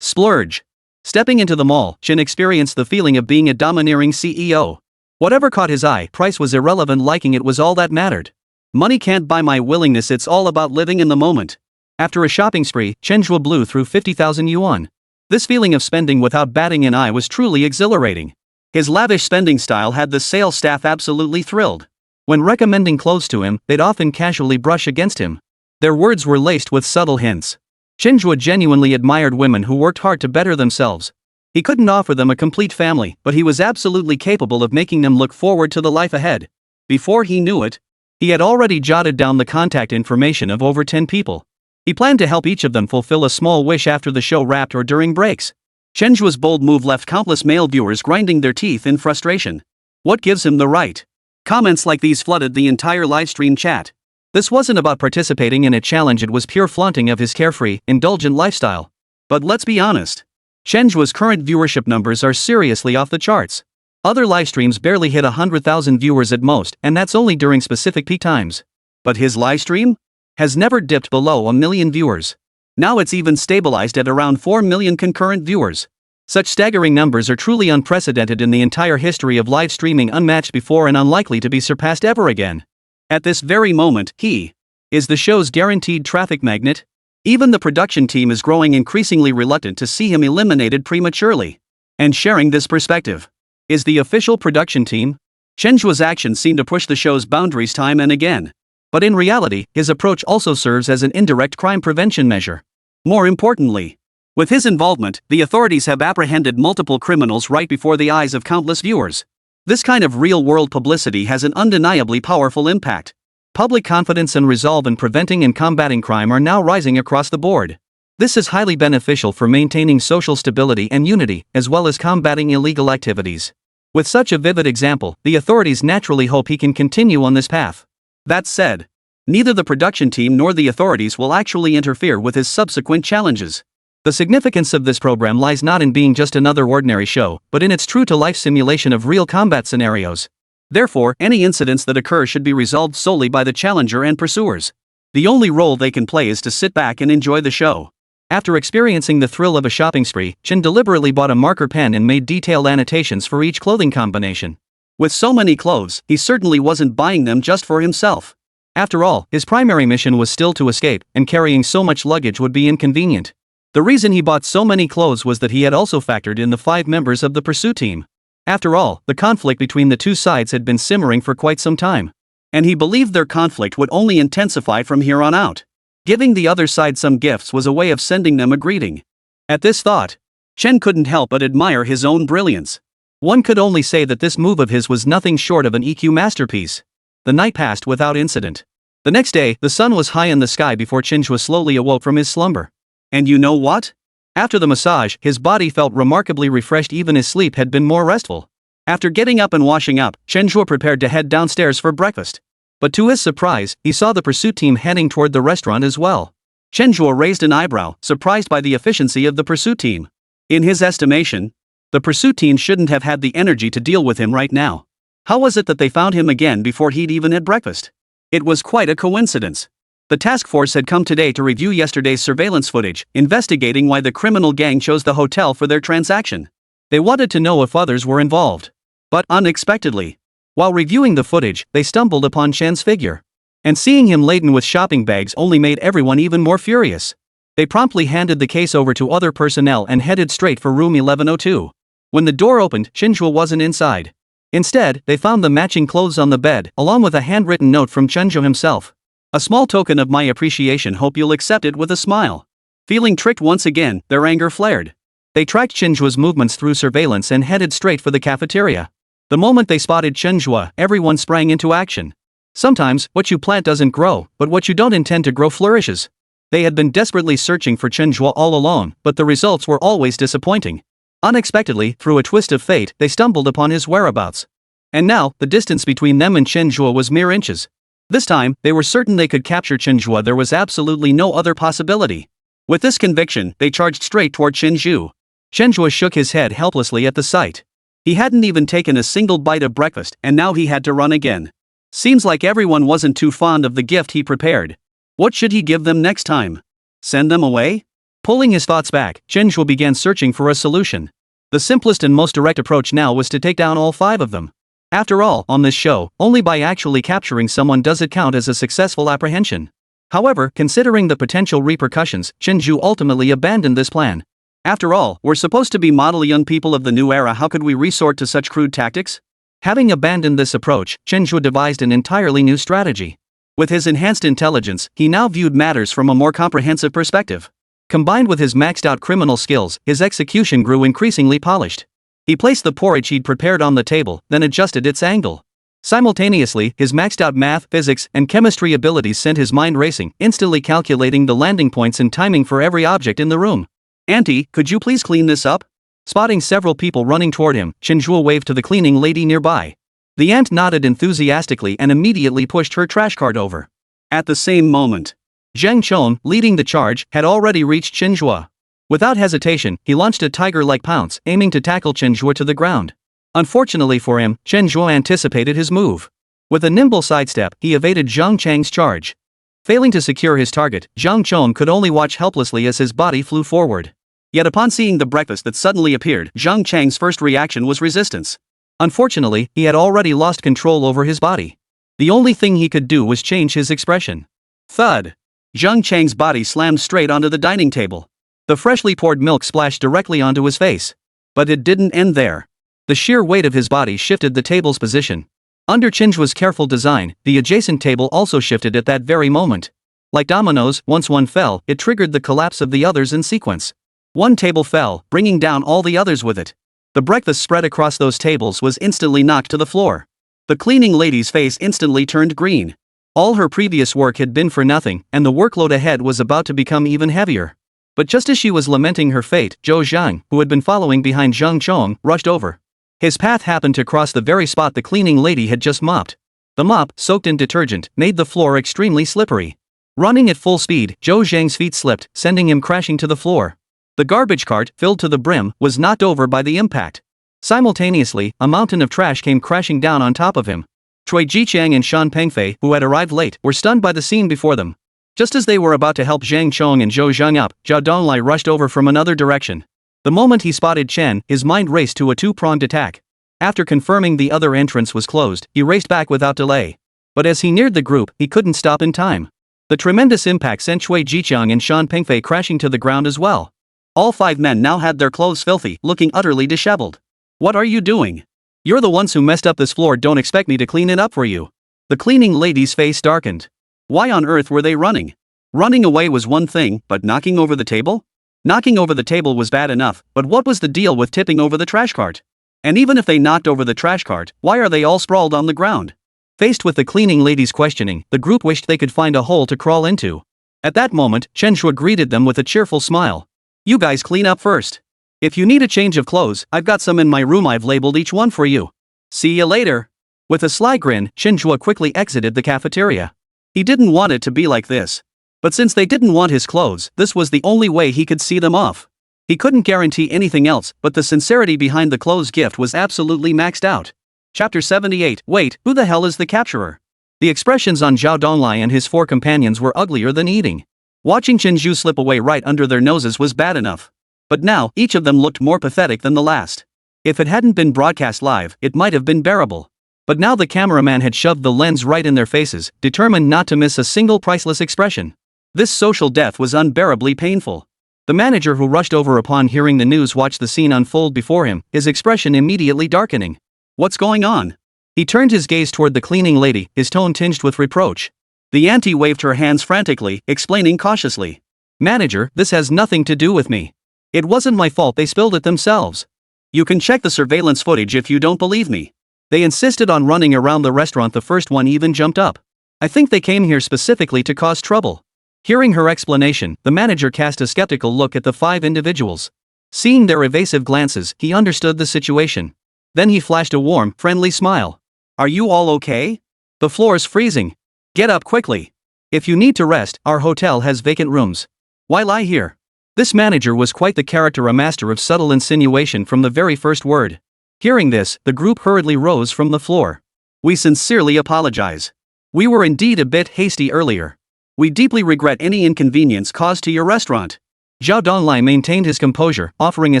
Splurge. Stepping into the mall, Chen experienced the feeling of being a domineering CEO. Whatever caught his eye, price was irrelevant, liking it was all that mattered. Money can't buy my willingness, it's all about living in the moment. After a shopping spree, Chen Zhe blew through 50,000 yuan. This feeling of spending without batting an eye was truly exhilarating. His lavish spending style had the sales staff absolutely thrilled. When recommending clothes to him, they'd often casually brush against him. Their words were laced with subtle hints. Chen Zhe genuinely admired women who worked hard to better themselves. He couldn't offer them a complete family, but he was absolutely capable of making them look forward to the life ahead. Before he knew it, he had already jotted down the contact information of over 10 people. He planned to help each of them fulfill a small wish after the show wrapped or during breaks. Chen Zhe's bold move left countless male viewers grinding their teeth in frustration. What gives him the right? Comments like these flooded the entire livestream chat. This wasn't about participating in a challenge, it was pure flaunting of his carefree, indulgent lifestyle. But let's be honest. Chen Zhe's current viewership numbers are seriously off the charts. Other livestreams barely hit 100,000 viewers at most, and that's only during specific peak times. But his livestream has never dipped below 1 million viewers. Now it's even stabilized at around 4 million concurrent viewers. Such staggering numbers are truly unprecedented in the entire history of live streaming, unmatched before and unlikely to be surpassed ever again. At this very moment, he is the show's guaranteed traffic magnet. Even the production team is growing increasingly reluctant to see him eliminated prematurely. And sharing this perspective is the official production team. Chen Zhe's actions seem to push the show's boundaries time and again. But in reality, his approach also serves as an indirect crime prevention measure. More importantly, with his involvement, the authorities have apprehended multiple criminals right before the eyes of countless viewers. This kind of real-world publicity has an undeniably powerful impact. Public confidence and resolve in preventing and combating crime are now rising across the board. This is highly beneficial for maintaining social stability and unity, as well as combating illegal activities. With such a vivid example, the authorities naturally hope he can continue on this path. That said, neither the production team nor the authorities will actually interfere with his subsequent challenges. The significance of this program lies not in being just another ordinary show, but in its true-to-life simulation of real combat scenarios. Therefore, any incidents that occur should be resolved solely by the challenger and pursuers. The only role they can play is to sit back and enjoy the show. After experiencing the thrill of a shopping spree, Chen deliberately bought a marker pen and made detailed annotations for each clothing combination. With so many clothes, he certainly wasn't buying them just for himself. After all, his primary mission was still to escape, and carrying so much luggage would be inconvenient. The reason he bought so many clothes was that he had also factored in the 5 members of the pursuit team. After all, the conflict between the two sides had been simmering for quite some time. And he believed their conflict would only intensify from here on out. Giving the other side some gifts was a way of sending them a greeting. At this thought, Chen couldn't help but admire his own brilliance. One could only say that this move of his was nothing short of an EQ masterpiece. The night passed without incident. The next day, the sun was high in the sky before Chen Zhe slowly awoke from his slumber. And you know what? After the massage, his body felt remarkably refreshed, even his sleep had been more restful. After getting up and washing up, Chen Zhe prepared to head downstairs for breakfast. But to his surprise, he saw the pursuit team heading toward the restaurant as well. Chen Zhe raised an eyebrow, surprised by the efficiency of the pursuit team. In his estimation, the pursuit team shouldn't have had the energy to deal with him right now. How was it that they found him again before he'd even had breakfast? It was quite a coincidence. The task force had come today to review yesterday's surveillance footage, investigating why the criminal gang chose the hotel for their transaction. They wanted to know if others were involved. But unexpectedly, while reviewing the footage, they stumbled upon Chen's figure. And seeing him laden with shopping bags only made everyone even more furious. They promptly handed the case over to other personnel and headed straight for room 1102. When the door opened, Chen Zhe wasn't inside. Instead, they found the matching clothes on the bed, along with a handwritten note from Chen Zhe himself. A small token of my appreciation, hope you'll accept it with a smile. Feeling tricked once again, their anger flared. They tracked Chen Zhe's movements through surveillance and headed straight for the cafeteria. The moment they spotted Chen Zhe, everyone sprang into action. Sometimes, what you plant doesn't grow, but what you don't intend to grow flourishes. They had been desperately searching for Chen Zhe all along, but the results were always disappointing. Unexpectedly, through a twist of fate, they stumbled upon his whereabouts. And now, the distance between them and Chen Zhe was mere inches. This time, they were certain they could capture Chen Zhe. There was absolutely no other possibility. With this conviction, they charged straight toward Chen Zhe. Chen Zhe shook his head helplessly at the sight. He hadn't even taken a single bite of breakfast, and now he had to run again. Seems like everyone wasn't too fond of the gift he prepared. What should he give them next time? Send them away? Pulling his thoughts back, Chen Zhe began searching for a solution. The simplest and most direct approach now was to take down all 5 of them. After all, on this show, only by actually capturing someone does it count as a successful apprehension. However, considering the potential repercussions, Chen Zhe ultimately abandoned this plan. After all, we're supposed to be model young people of the new era. How could we resort to such crude tactics? Having abandoned this approach, Chen Zhe devised an entirely new strategy. With his enhanced intelligence, he now viewed matters from a more comprehensive perspective. Combined with his maxed-out criminal skills, his execution grew increasingly polished. He placed the porridge he'd prepared on the table, then adjusted its angle. Simultaneously, his maxed-out math, physics, and chemistry abilities sent his mind racing, instantly calculating the landing points and timing for every object in the room. "Auntie, could you please clean this up?" Spotting several people running toward him, Chen Zhe waved to the cleaning lady nearby. The aunt nodded enthusiastically and immediately pushed her trash cart over. At the same moment, Zhang Chong, leading the charge, had already reached Chen Zhe. Without hesitation, he launched a tiger-like pounce, aiming to tackle Chen Zhe to the ground. Unfortunately for him, Chen Zhe anticipated his move. With a nimble sidestep, he evaded Zhang Chang's charge. Failing to secure his target, Zhang Chong could only watch helplessly as his body flew forward. Yet upon seeing the breakfast that suddenly appeared, Zhang Chang's first reaction was resistance. Unfortunately, he had already lost control over his body. The only thing he could do was change his expression. Thud! Zhang Chang's body slammed straight onto the dining table. The freshly poured milk splashed directly onto his face. But it didn't end there. The sheer weight of his body shifted the table's position. Under Chen Zhe's careful design, the adjacent table also shifted at that very moment. Like dominoes, once one fell, it triggered the collapse of the others in sequence. One table fell, bringing down all the others with it. The breakfast spread across those tables was instantly knocked to the floor. The cleaning lady's face instantly turned green. All her previous work had been for nothing, and the workload ahead was about to become even heavier. But just as she was lamenting her fate, Zhou Zhang, who had been following behind Zhang Chong, rushed over. His path happened to cross the very spot the cleaning lady had just mopped. The mop, soaked in detergent, made the floor extremely slippery. Running at full speed, Zhou Zhang's feet slipped, sending him crashing to the floor. The garbage cart, filled to the brim, was knocked over by the impact. Simultaneously, a mountain of trash came crashing down on top of him. Cui Jiqiang and Shan Pengfei, who had arrived late, were stunned by the scene before them. Just as they were about to help Zhang Chong and Zhou Zhang up, Zhao Donglai rushed over from another direction. The moment he spotted Chen, his mind raced to a two-pronged attack. After confirming the other entrance was closed, he raced back without delay. But as he neared the group, he couldn't stop in time. The tremendous impact sent Cui Jiqiang and Shan Pengfei crashing to the ground as well. All 5 men now had their clothes filthy, looking utterly disheveled. "What are you doing? You're the ones who messed up this floor. Don't expect me to clean it up for you." The cleaning lady's face darkened. Why on earth were they running? Running away was one thing, but knocking over the table? Knocking over the table was bad enough, but what was the deal with tipping over the trash cart? And even if they knocked over the trash cart, why are they all sprawled on the ground? Faced with the cleaning lady's questioning, the group wished they could find a hole to crawl into. At that moment, Chen Zhe greeted them with a cheerful smile. "You guys clean up first. If you need a change of clothes, I've got some in my room. I've labeled each one for you. See you later." With a sly grin, Chen Zhe quickly exited the cafeteria. He didn't want it to be like this. But since they didn't want his clothes, this was the only way he could see them off. He couldn't guarantee anything else, but the sincerity behind the clothes gift was absolutely maxed out. Chapter 78. Wait, who the hell is the capturer? The expressions on Zhao Donglai and his 4 companions were uglier than eating. Watching Chen Zhe slip away right under their noses was bad enough. But now, each of them looked more pathetic than the last. If it hadn't been broadcast live, it might have been bearable. But now the cameraman had shoved the lens right in their faces, determined not to miss a single priceless expression. This social death was unbearably painful. The manager who rushed over upon hearing the news watched the scene unfold before him, his expression immediately darkening. What's going on? He turned his gaze toward the cleaning lady, his tone tinged with reproach. The auntie waved her hands frantically, explaining cautiously. Manager, this has nothing to do with me. It wasn't my fault, they spilled it themselves. You can check the surveillance footage if you don't believe me. They insisted on running around the restaurant, the first one even jumped up. I think they came here specifically to cause trouble. Hearing her explanation, the manager cast a skeptical look at the 5 individuals. Seeing their evasive glances, he understood the situation. Then he flashed a warm, friendly smile. Are you all okay? The floor's freezing. Get up quickly. If you need to rest, our hotel has vacant rooms. Why lie here? This manager was quite the character, a master of subtle insinuation from the very first word. Hearing this, the group hurriedly rose from the floor. We sincerely apologize. We were indeed a bit hasty earlier. We deeply regret any inconvenience caused to your restaurant. Zhao Donglai maintained his composure, offering a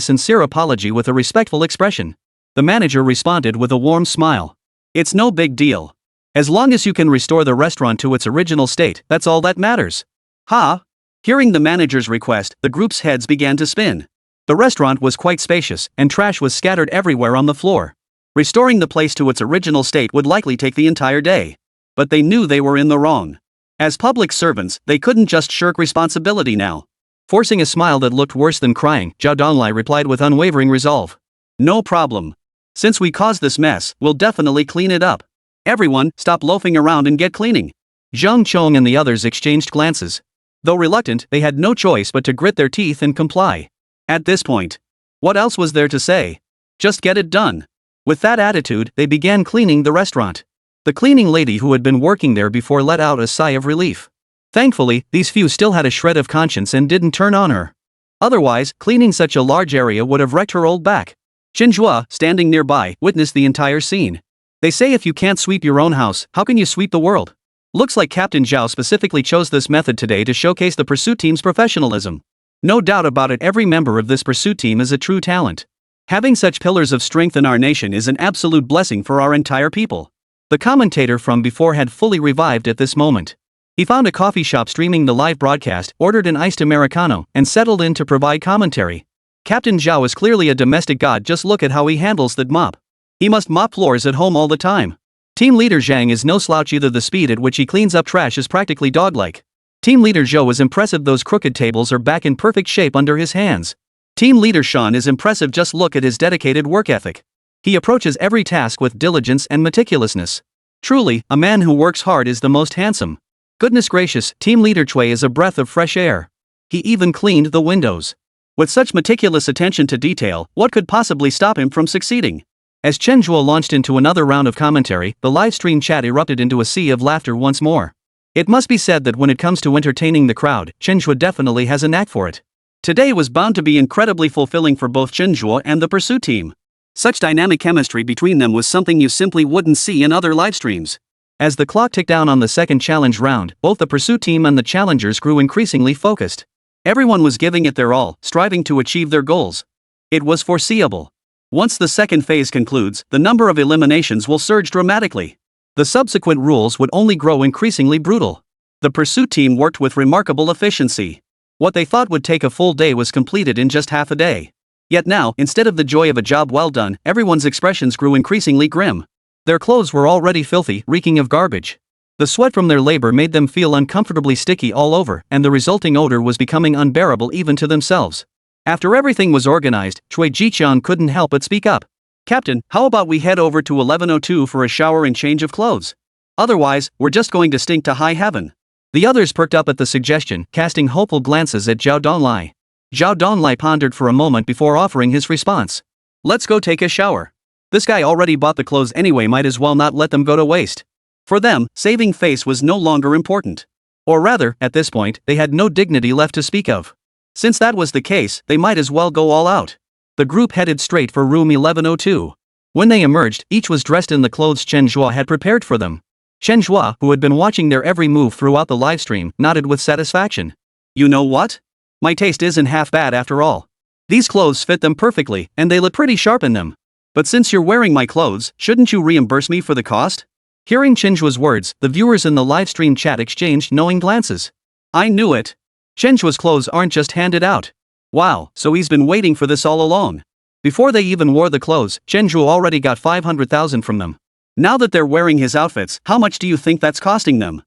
sincere apology with a respectful expression. The manager responded with a warm smile. It's no big deal. As long as you can restore the restaurant to its original state, that's all that matters. Ha! Hearing the manager's request, the group's heads began to spin. The restaurant was quite spacious, and trash was scattered everywhere on the floor. Restoring the place to its original state would likely take the entire day. But they knew they were in the wrong. As public servants, they couldn't just shirk responsibility now. Forcing a smile that looked worse than crying, Zhao Donglai replied with unwavering resolve. No problem. Since we caused this mess, we'll definitely clean it up. Everyone, stop loafing around and get cleaning. Zhang Chong and the others exchanged glances. Though reluctant, they had no choice but to grit their teeth and comply. At this point, what else was there to say? Just get it done. With that attitude, they began cleaning the restaurant. The cleaning lady who had been working there before let out a sigh of relief. Thankfully, these few still had a shred of conscience and didn't turn on her. Otherwise, cleaning such a large area would have wrecked her old back. Chen Zhe, standing nearby, witnessed the entire scene. They say if you can't sweep your own house, how can you sweep the world? Looks like Captain Zhao specifically chose this method today to showcase the pursuit team's professionalism. No doubt about it, every member of this pursuit team is a true talent. Having such pillars of strength in our nation is an absolute blessing for our entire people. The commentator from before had fully revived at this moment. He found a coffee shop streaming the live broadcast, ordered an iced Americano, and settled in to provide commentary. Captain Zhao is clearly a domestic god, just look at how he handles the mop. He must mop floors at home all the time. Team leader Zhang is no slouch either, the speed at which he cleans up trash is practically dog-like. Team leader Zhou is impressive, those crooked tables are back in perfect shape under his hands. Team leader Sean is impressive, just look at his dedicated work ethic. He approaches every task with diligence and meticulousness. Truly, a man who works hard is the most handsome. Goodness gracious, team leader Cui is a breath of fresh air. He even cleaned the windows. With such meticulous attention to detail, what could possibly stop him from succeeding? As Chen Zhe launched into another round of commentary, the live stream chat erupted into a sea of laughter once more. It must be said that when it comes to entertaining the crowd, Chen Zhe definitely has a knack for it. Today was bound to be incredibly fulfilling for both Chen Zhe and the pursuit team. Such dynamic chemistry between them was something you simply wouldn't see in other live streams. As the clock ticked down on the second challenge round, both the pursuit team and the challengers grew increasingly focused. Everyone was giving it their all, striving to achieve their goals. It was foreseeable. Once the second phase concludes, the number of eliminations will surge dramatically. The subsequent rules would only grow increasingly brutal. The pursuit team worked with remarkable efficiency. What they thought would take a full day was completed in just half a day. Yet now, instead of the joy of a job well done, everyone's expressions grew increasingly grim. Their clothes were already filthy, reeking of garbage. The sweat from their labor made them feel uncomfortably sticky all over, and the resulting odor was becoming unbearable even to themselves. After everything was organized, Cui Jiqian couldn't help but speak up. Captain, how about we head over to 1102 for a shower and change of clothes? Otherwise, we're just going to stink to high heaven. The others perked up at the suggestion, casting hopeful glances at Zhao Donglai. Zhao Donglai pondered for a moment before offering his response. Let's go take a shower. This guy already bought the clothes anyway, might as well not let them go to waste. For them, saving face was no longer important. Or rather, at this point, they had no dignity left to speak of. Since that was the case, they might as well go all out. The group headed straight for room 1102. When they emerged, each was dressed in the clothes Chen Zhe had prepared for them. Chen Zhe, who had been watching their every move throughout the livestream, nodded with satisfaction. You know what? My taste isn't half bad after all. These clothes fit them perfectly, and they look pretty sharp in them. But since you're wearing my clothes, shouldn't you reimburse me for the cost? Hearing Chen Zhe's words, the viewers in the livestream chat exchanged knowing glances. I knew it. Chen Zhe's clothes aren't just handed out. Wow, so he's been waiting for this all along. Before they even wore the clothes, Chen Zhe already got 500,000 from them. Now that they're wearing his outfits, how much do you think that's costing them?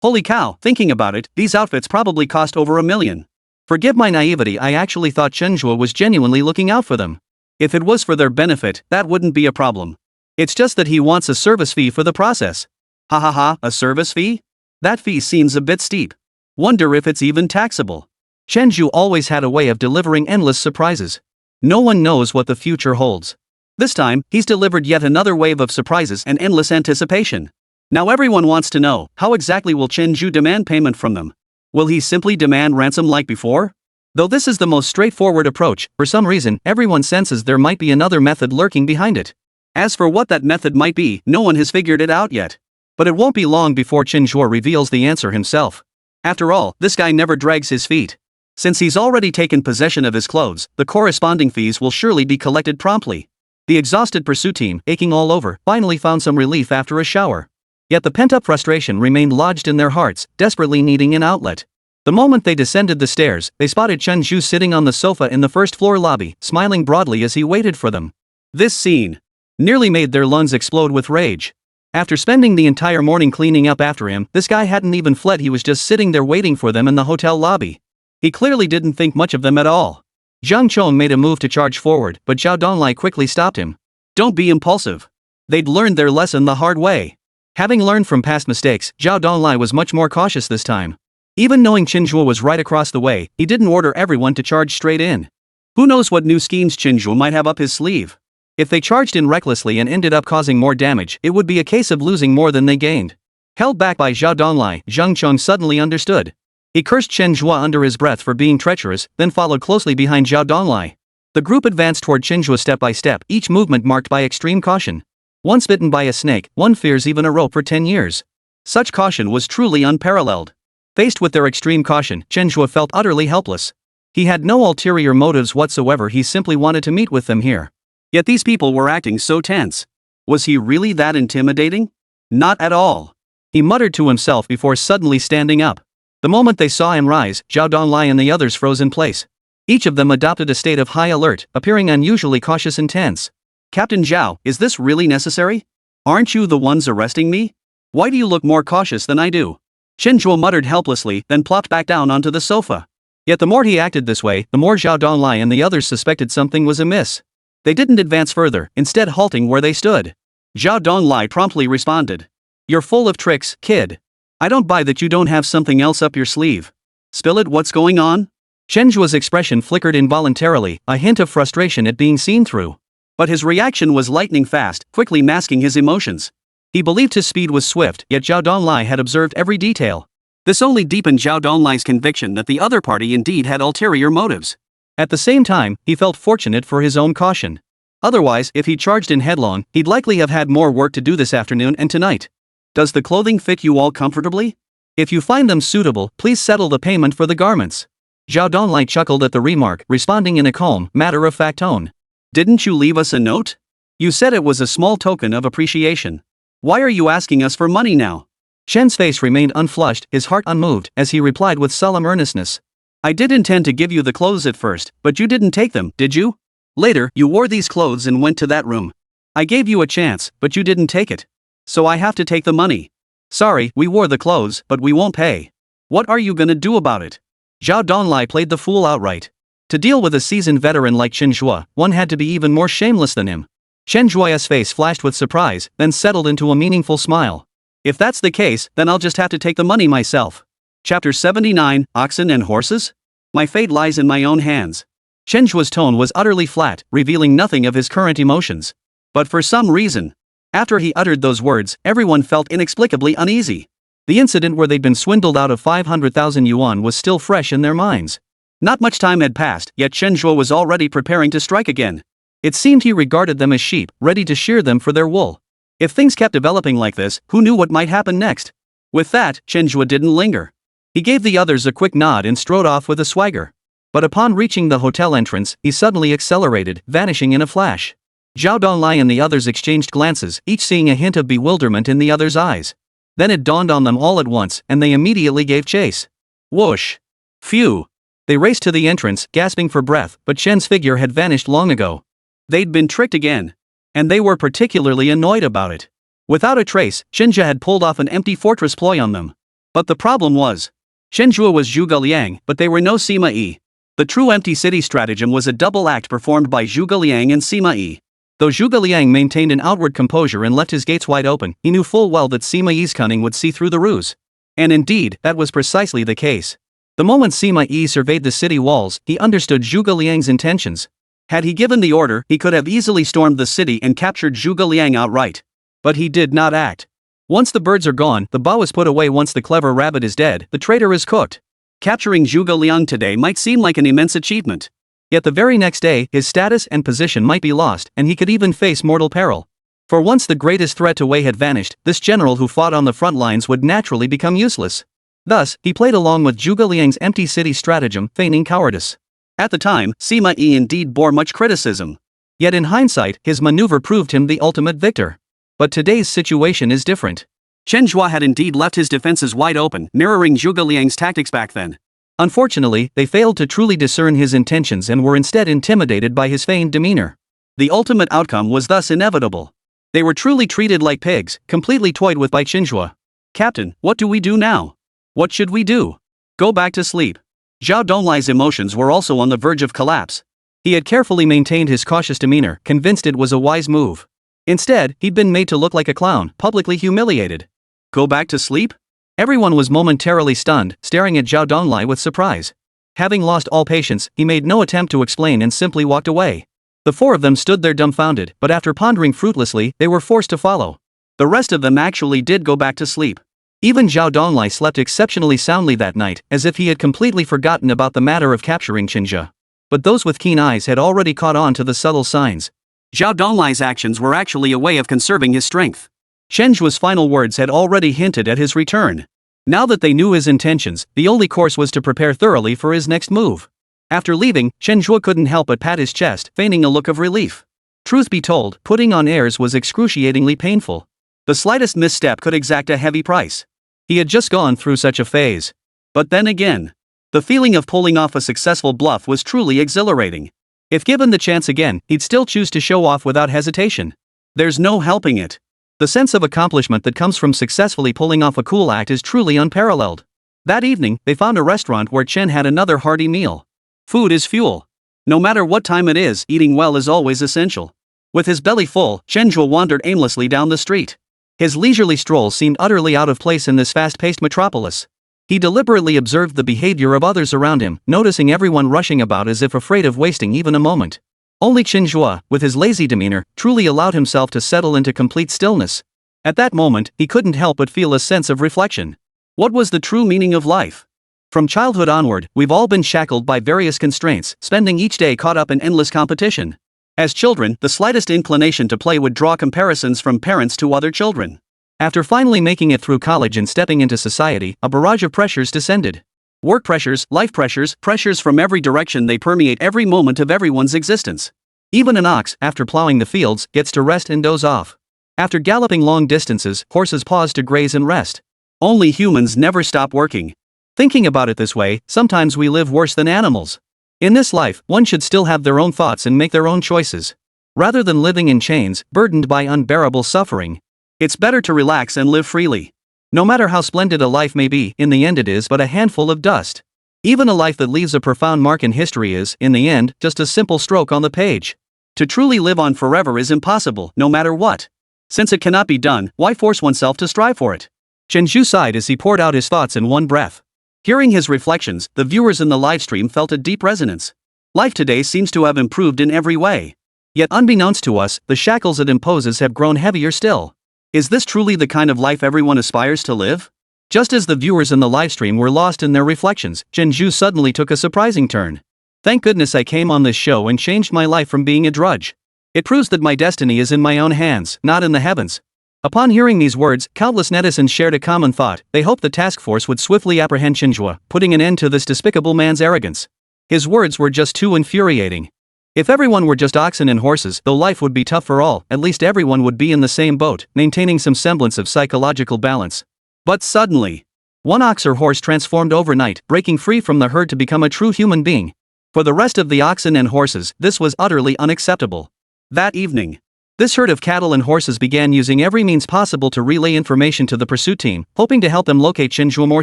Holy cow, thinking about it, these outfits probably cost over $1 million. Forgive my naivety, I actually thought Chen Zhe was genuinely looking out for them. If it was for their benefit, that wouldn't be a problem. It's just that he wants a service fee for the process. Ha ha ha, a service fee? That fee seems a bit steep. Wonder if it's even taxable. Chen Zhe always had a way of delivering endless surprises. No one knows what the future holds. This time, he's delivered yet another wave of surprises and endless anticipation. Now everyone wants to know, how exactly will Chen Zhe demand payment from them? Will he simply demand ransom like before? Though this is the most straightforward approach, for some reason, everyone senses there might be another method lurking behind it. As for what that method might be, no one has figured it out yet. But it won't be long before Chen Zhe reveals the answer himself. After all, this guy never drags his feet. Since he's already taken possession of his clothes, the corresponding fees will surely be collected promptly. The exhausted pursuit team, aching all over, finally found some relief after a shower. Yet the pent-up frustration remained lodged in their hearts, desperately needing an outlet. The moment they descended the stairs, they spotted Chen Zhe sitting on the sofa in the first-floor lobby, smiling broadly as he waited for them. This scene nearly made their lungs explode with rage. After spending the entire morning cleaning up after him, this guy hadn't even fled, he was just sitting there waiting for them in the hotel lobby. He clearly didn't think much of them at all. Zhang Chong made a move to charge forward, but Zhao Donglai quickly stopped him. Don't be impulsive. They'd learned their lesson the hard way. Having learned from past mistakes, Zhao Donglai was much more cautious this time. Even knowing Chen Zhe was right across the way, he didn't order everyone to charge straight in. Who knows what new schemes Chen Zhe might have up his sleeve. If they charged in recklessly and ended up causing more damage, it would be a case of losing more than they gained. Held back by Zhao Donglai, Zhang Chong suddenly understood. He cursed Chen Zhe under his breath for being treacherous, then followed closely behind Zhao Donglai. The group advanced toward Chen Zhe step by step, each movement marked by extreme caution. Once bitten by a snake, one fears even a rope for 10 years. Such caution was truly unparalleled. Faced with their extreme caution, Chen Zhe felt utterly helpless. He had no ulterior motives whatsoever, he simply wanted to meet with them here. Yet these people were acting so tense. Was he really that intimidating? Not at all. He muttered to himself before suddenly standing up. The moment they saw him rise, Zhao Donglai and the others froze in place. Each of them adopted a state of high alert, appearing unusually cautious and tense. Captain Zhao, is this really necessary? Aren't you the ones arresting me? Why do you look more cautious than I do? Chen Zhe muttered helplessly, then plopped back down onto the sofa. Yet the more he acted this way, the more Zhao Donglai and the others suspected something was amiss. They didn't advance further, instead halting where they stood. Zhao Donglai promptly responded. You're full of tricks, kid. I don't buy that you don't have something else up your sleeve. Spill it, what's going on? Chen Zhe's expression flickered involuntarily, a hint of frustration at being seen through. But his reaction was lightning fast, quickly masking his emotions. He believed his speed was swift, yet Zhao Donglai had observed every detail. This only deepened Zhao Donglai's conviction that the other party indeed had ulterior motives. At the same time, he felt fortunate for his own caution. Otherwise, if he charged in headlong, he'd likely have had more work to do this afternoon and tonight. Does the clothing fit you all comfortably? If you find them suitable, please settle the payment for the garments. Zhao Donglai chuckled at the remark, responding in a calm, matter-of-fact tone. Didn't you leave us a note? You said it was a small token of appreciation. Why are you asking us for money now? Shen's face remained unflushed, his heart unmoved, as he replied with solemn earnestness. I did intend to give you the clothes at first, but you didn't take them, did you? Later, you wore these clothes and went to that room. I gave you a chance, but you didn't take it. So I have to take the money. Sorry, we wore the clothes, but we won't pay. What are you gonna do about it? Zhao Donglai played the fool outright. To deal with a seasoned veteran like Chen Zhe, one had to be even more shameless than him. Chen Zhuo's face flashed with surprise, then settled into a meaningful smile. If that's the case, then I'll just have to take the money myself. Chapter 79, Oxen and Horses? My fate lies in my own hands. Chen Zhuo's tone was utterly flat, revealing nothing of his current emotions. But for some reason, after he uttered those words, everyone felt inexplicably uneasy. The incident where they'd been swindled out of 500,000 yuan was still fresh in their minds. Not much time had passed, yet Chen Zhe was already preparing to strike again. It seemed he regarded them as sheep, ready to shear them for their wool. If things kept developing like this, who knew what might happen next? With that, Chen Zhe didn't linger. He gave the others a quick nod and strode off with a swagger. But upon reaching the hotel entrance, he suddenly accelerated, vanishing in a flash. Zhao Donglai and the others exchanged glances, each seeing a hint of bewilderment in the other's eyes. Then it dawned on them all at once, and they immediately gave chase. Whoosh! Phew! They raced to the entrance, gasping for breath, but Shen's figure had vanished long ago. They'd been tricked again. And they were particularly annoyed about it. Without a trace, Chen Zhe had pulled off an empty fortress ploy on them. But the problem was, Chen Zhe was Zhuge Liang, but they were no Sima Yi. The true empty city stratagem was a double act performed by Zhuge Liang and Sima Yi. Though Zhuge Liang maintained an outward composure and left his gates wide open, he knew full well that Sima Yi's cunning would see through the ruse. And indeed, that was precisely the case. The moment Sima Yi surveyed the city walls, he understood Zhuge Liang's intentions. Had he given the order, he could have easily stormed the city and captured Zhuge Liang outright. But he did not act. Once the birds are gone, the bow is put away. Once the clever rabbit is dead, the traitor is cooked. Capturing Zhuge Liang today might seem like an immense achievement. Yet the very next day, his status and position might be lost, and he could even face mortal peril. For once the greatest threat to Wei had vanished, this general who fought on the front lines would naturally become useless. Thus, he played along with Zhuge Liang's empty city stratagem, feigning cowardice. At the time, Sima Yi indeed bore much criticism. Yet in hindsight, his maneuver proved him the ultimate victor. But today's situation is different. Chen Zhe had indeed left his defenses wide open, mirroring Zhuge Liang's tactics back then. Unfortunately, they failed to truly discern his intentions and were instead intimidated by his feigned demeanor. The ultimate outcome was thus inevitable. They were truly treated like pigs, completely toyed with by Chen Zhe. Captain, what do we do now? What should we do? Go back to sleep. Zhao Donglai's emotions were also on the verge of collapse. He had carefully maintained his cautious demeanor, convinced it was a wise move. Instead, he'd been made to look like a clown, publicly humiliated. Go back to sleep? Everyone was momentarily stunned, staring at Zhao Donglai with surprise. Having lost all patience, he made no attempt to explain and simply walked away. The four of them stood there dumbfounded, but after pondering fruitlessly, they were forced to follow. The rest of them actually did go back to sleep. Even Zhao Donglai slept exceptionally soundly that night, as if he had completely forgotten about the matter of capturing Chen Zhe. But those with keen eyes had already caught on to the subtle signs. Zhao Donglai's actions were actually a way of conserving his strength. Chen Zhe's final words had already hinted at his return. Now that they knew his intentions, the only course was to prepare thoroughly for his next move. After leaving, Chen Zhe couldn't help but pat his chest, feigning a look of relief. Truth be told, putting on airs was excruciatingly painful. The slightest misstep could exact a heavy price. He had just gone through such a phase. But then again, the feeling of pulling off a successful bluff was truly exhilarating. If given the chance again, he'd still choose to show off without hesitation. There's no helping it. The sense of accomplishment that comes from successfully pulling off a cool act is truly unparalleled. That evening, they found a restaurant where Chen had another hearty meal. Food is fuel. No matter what time it is, eating well is always essential. With his belly full, Chen Zhe wandered aimlessly down the street. His leisurely stroll seemed utterly out of place in this fast-paced metropolis. He deliberately observed the behavior of others around him, noticing everyone rushing about as if afraid of wasting even a moment. Only Chen Zhe, with his lazy demeanor, truly allowed himself to settle into complete stillness. At that moment, he couldn't help but feel a sense of reflection. What was the true meaning of life? From childhood onward, we've all been shackled by various constraints, spending each day caught up in endless competition. As children, the slightest inclination to play would draw comparisons from parents to other children. After finally making it through college and stepping into society, a barrage of pressures descended. Work pressures, life pressures, pressures from every direction. They permeate every moment of everyone's existence. Even an ox, after plowing the fields, gets to rest and doze off. After galloping long distances, horses pause to graze and rest. Only humans never stop working. Thinking about it this way, sometimes we live worse than animals. In this life, one should still have their own thoughts and make their own choices. Rather than living in chains, burdened by unbearable suffering, it's better to relax and live freely. No matter how splendid a life may be, in the end it is but a handful of dust. Even a life that leaves a profound mark in history is, in the end, just a simple stroke on the page. To truly live on forever is impossible, no matter what. Since it cannot be done, why force oneself to strive for it? Chen Zhe sighed as he poured out his thoughts in one breath. Hearing his reflections, the viewers in the livestream felt a deep resonance. Life today seems to have improved in every way. Yet unbeknownst to us, the shackles it imposes have grown heavier still. Is this truly the kind of life everyone aspires to live? Just as the viewers in the livestream were lost in their reflections, Chen Zhe suddenly took a surprising turn. Thank goodness I came on this show and changed my life from being a drudge. It proves that my destiny is in my own hands, not in the heavens. Upon hearing these words, countless netizens shared a common thought. They hoped the task force would swiftly apprehend Chen Zhe, putting an end to this despicable man's arrogance. His words were just too infuriating. If everyone were just oxen and horses, though life would be tough for all, at least everyone would be in the same boat, maintaining some semblance of psychological balance. But suddenly, one ox or horse transformed overnight, breaking free from the herd to become a true human being. For the rest of the oxen and horses, this was utterly unacceptable. That evening, This herd of cattle and horses began using every means possible to relay information to the pursuit team, hoping to help them locate Chen Zhe more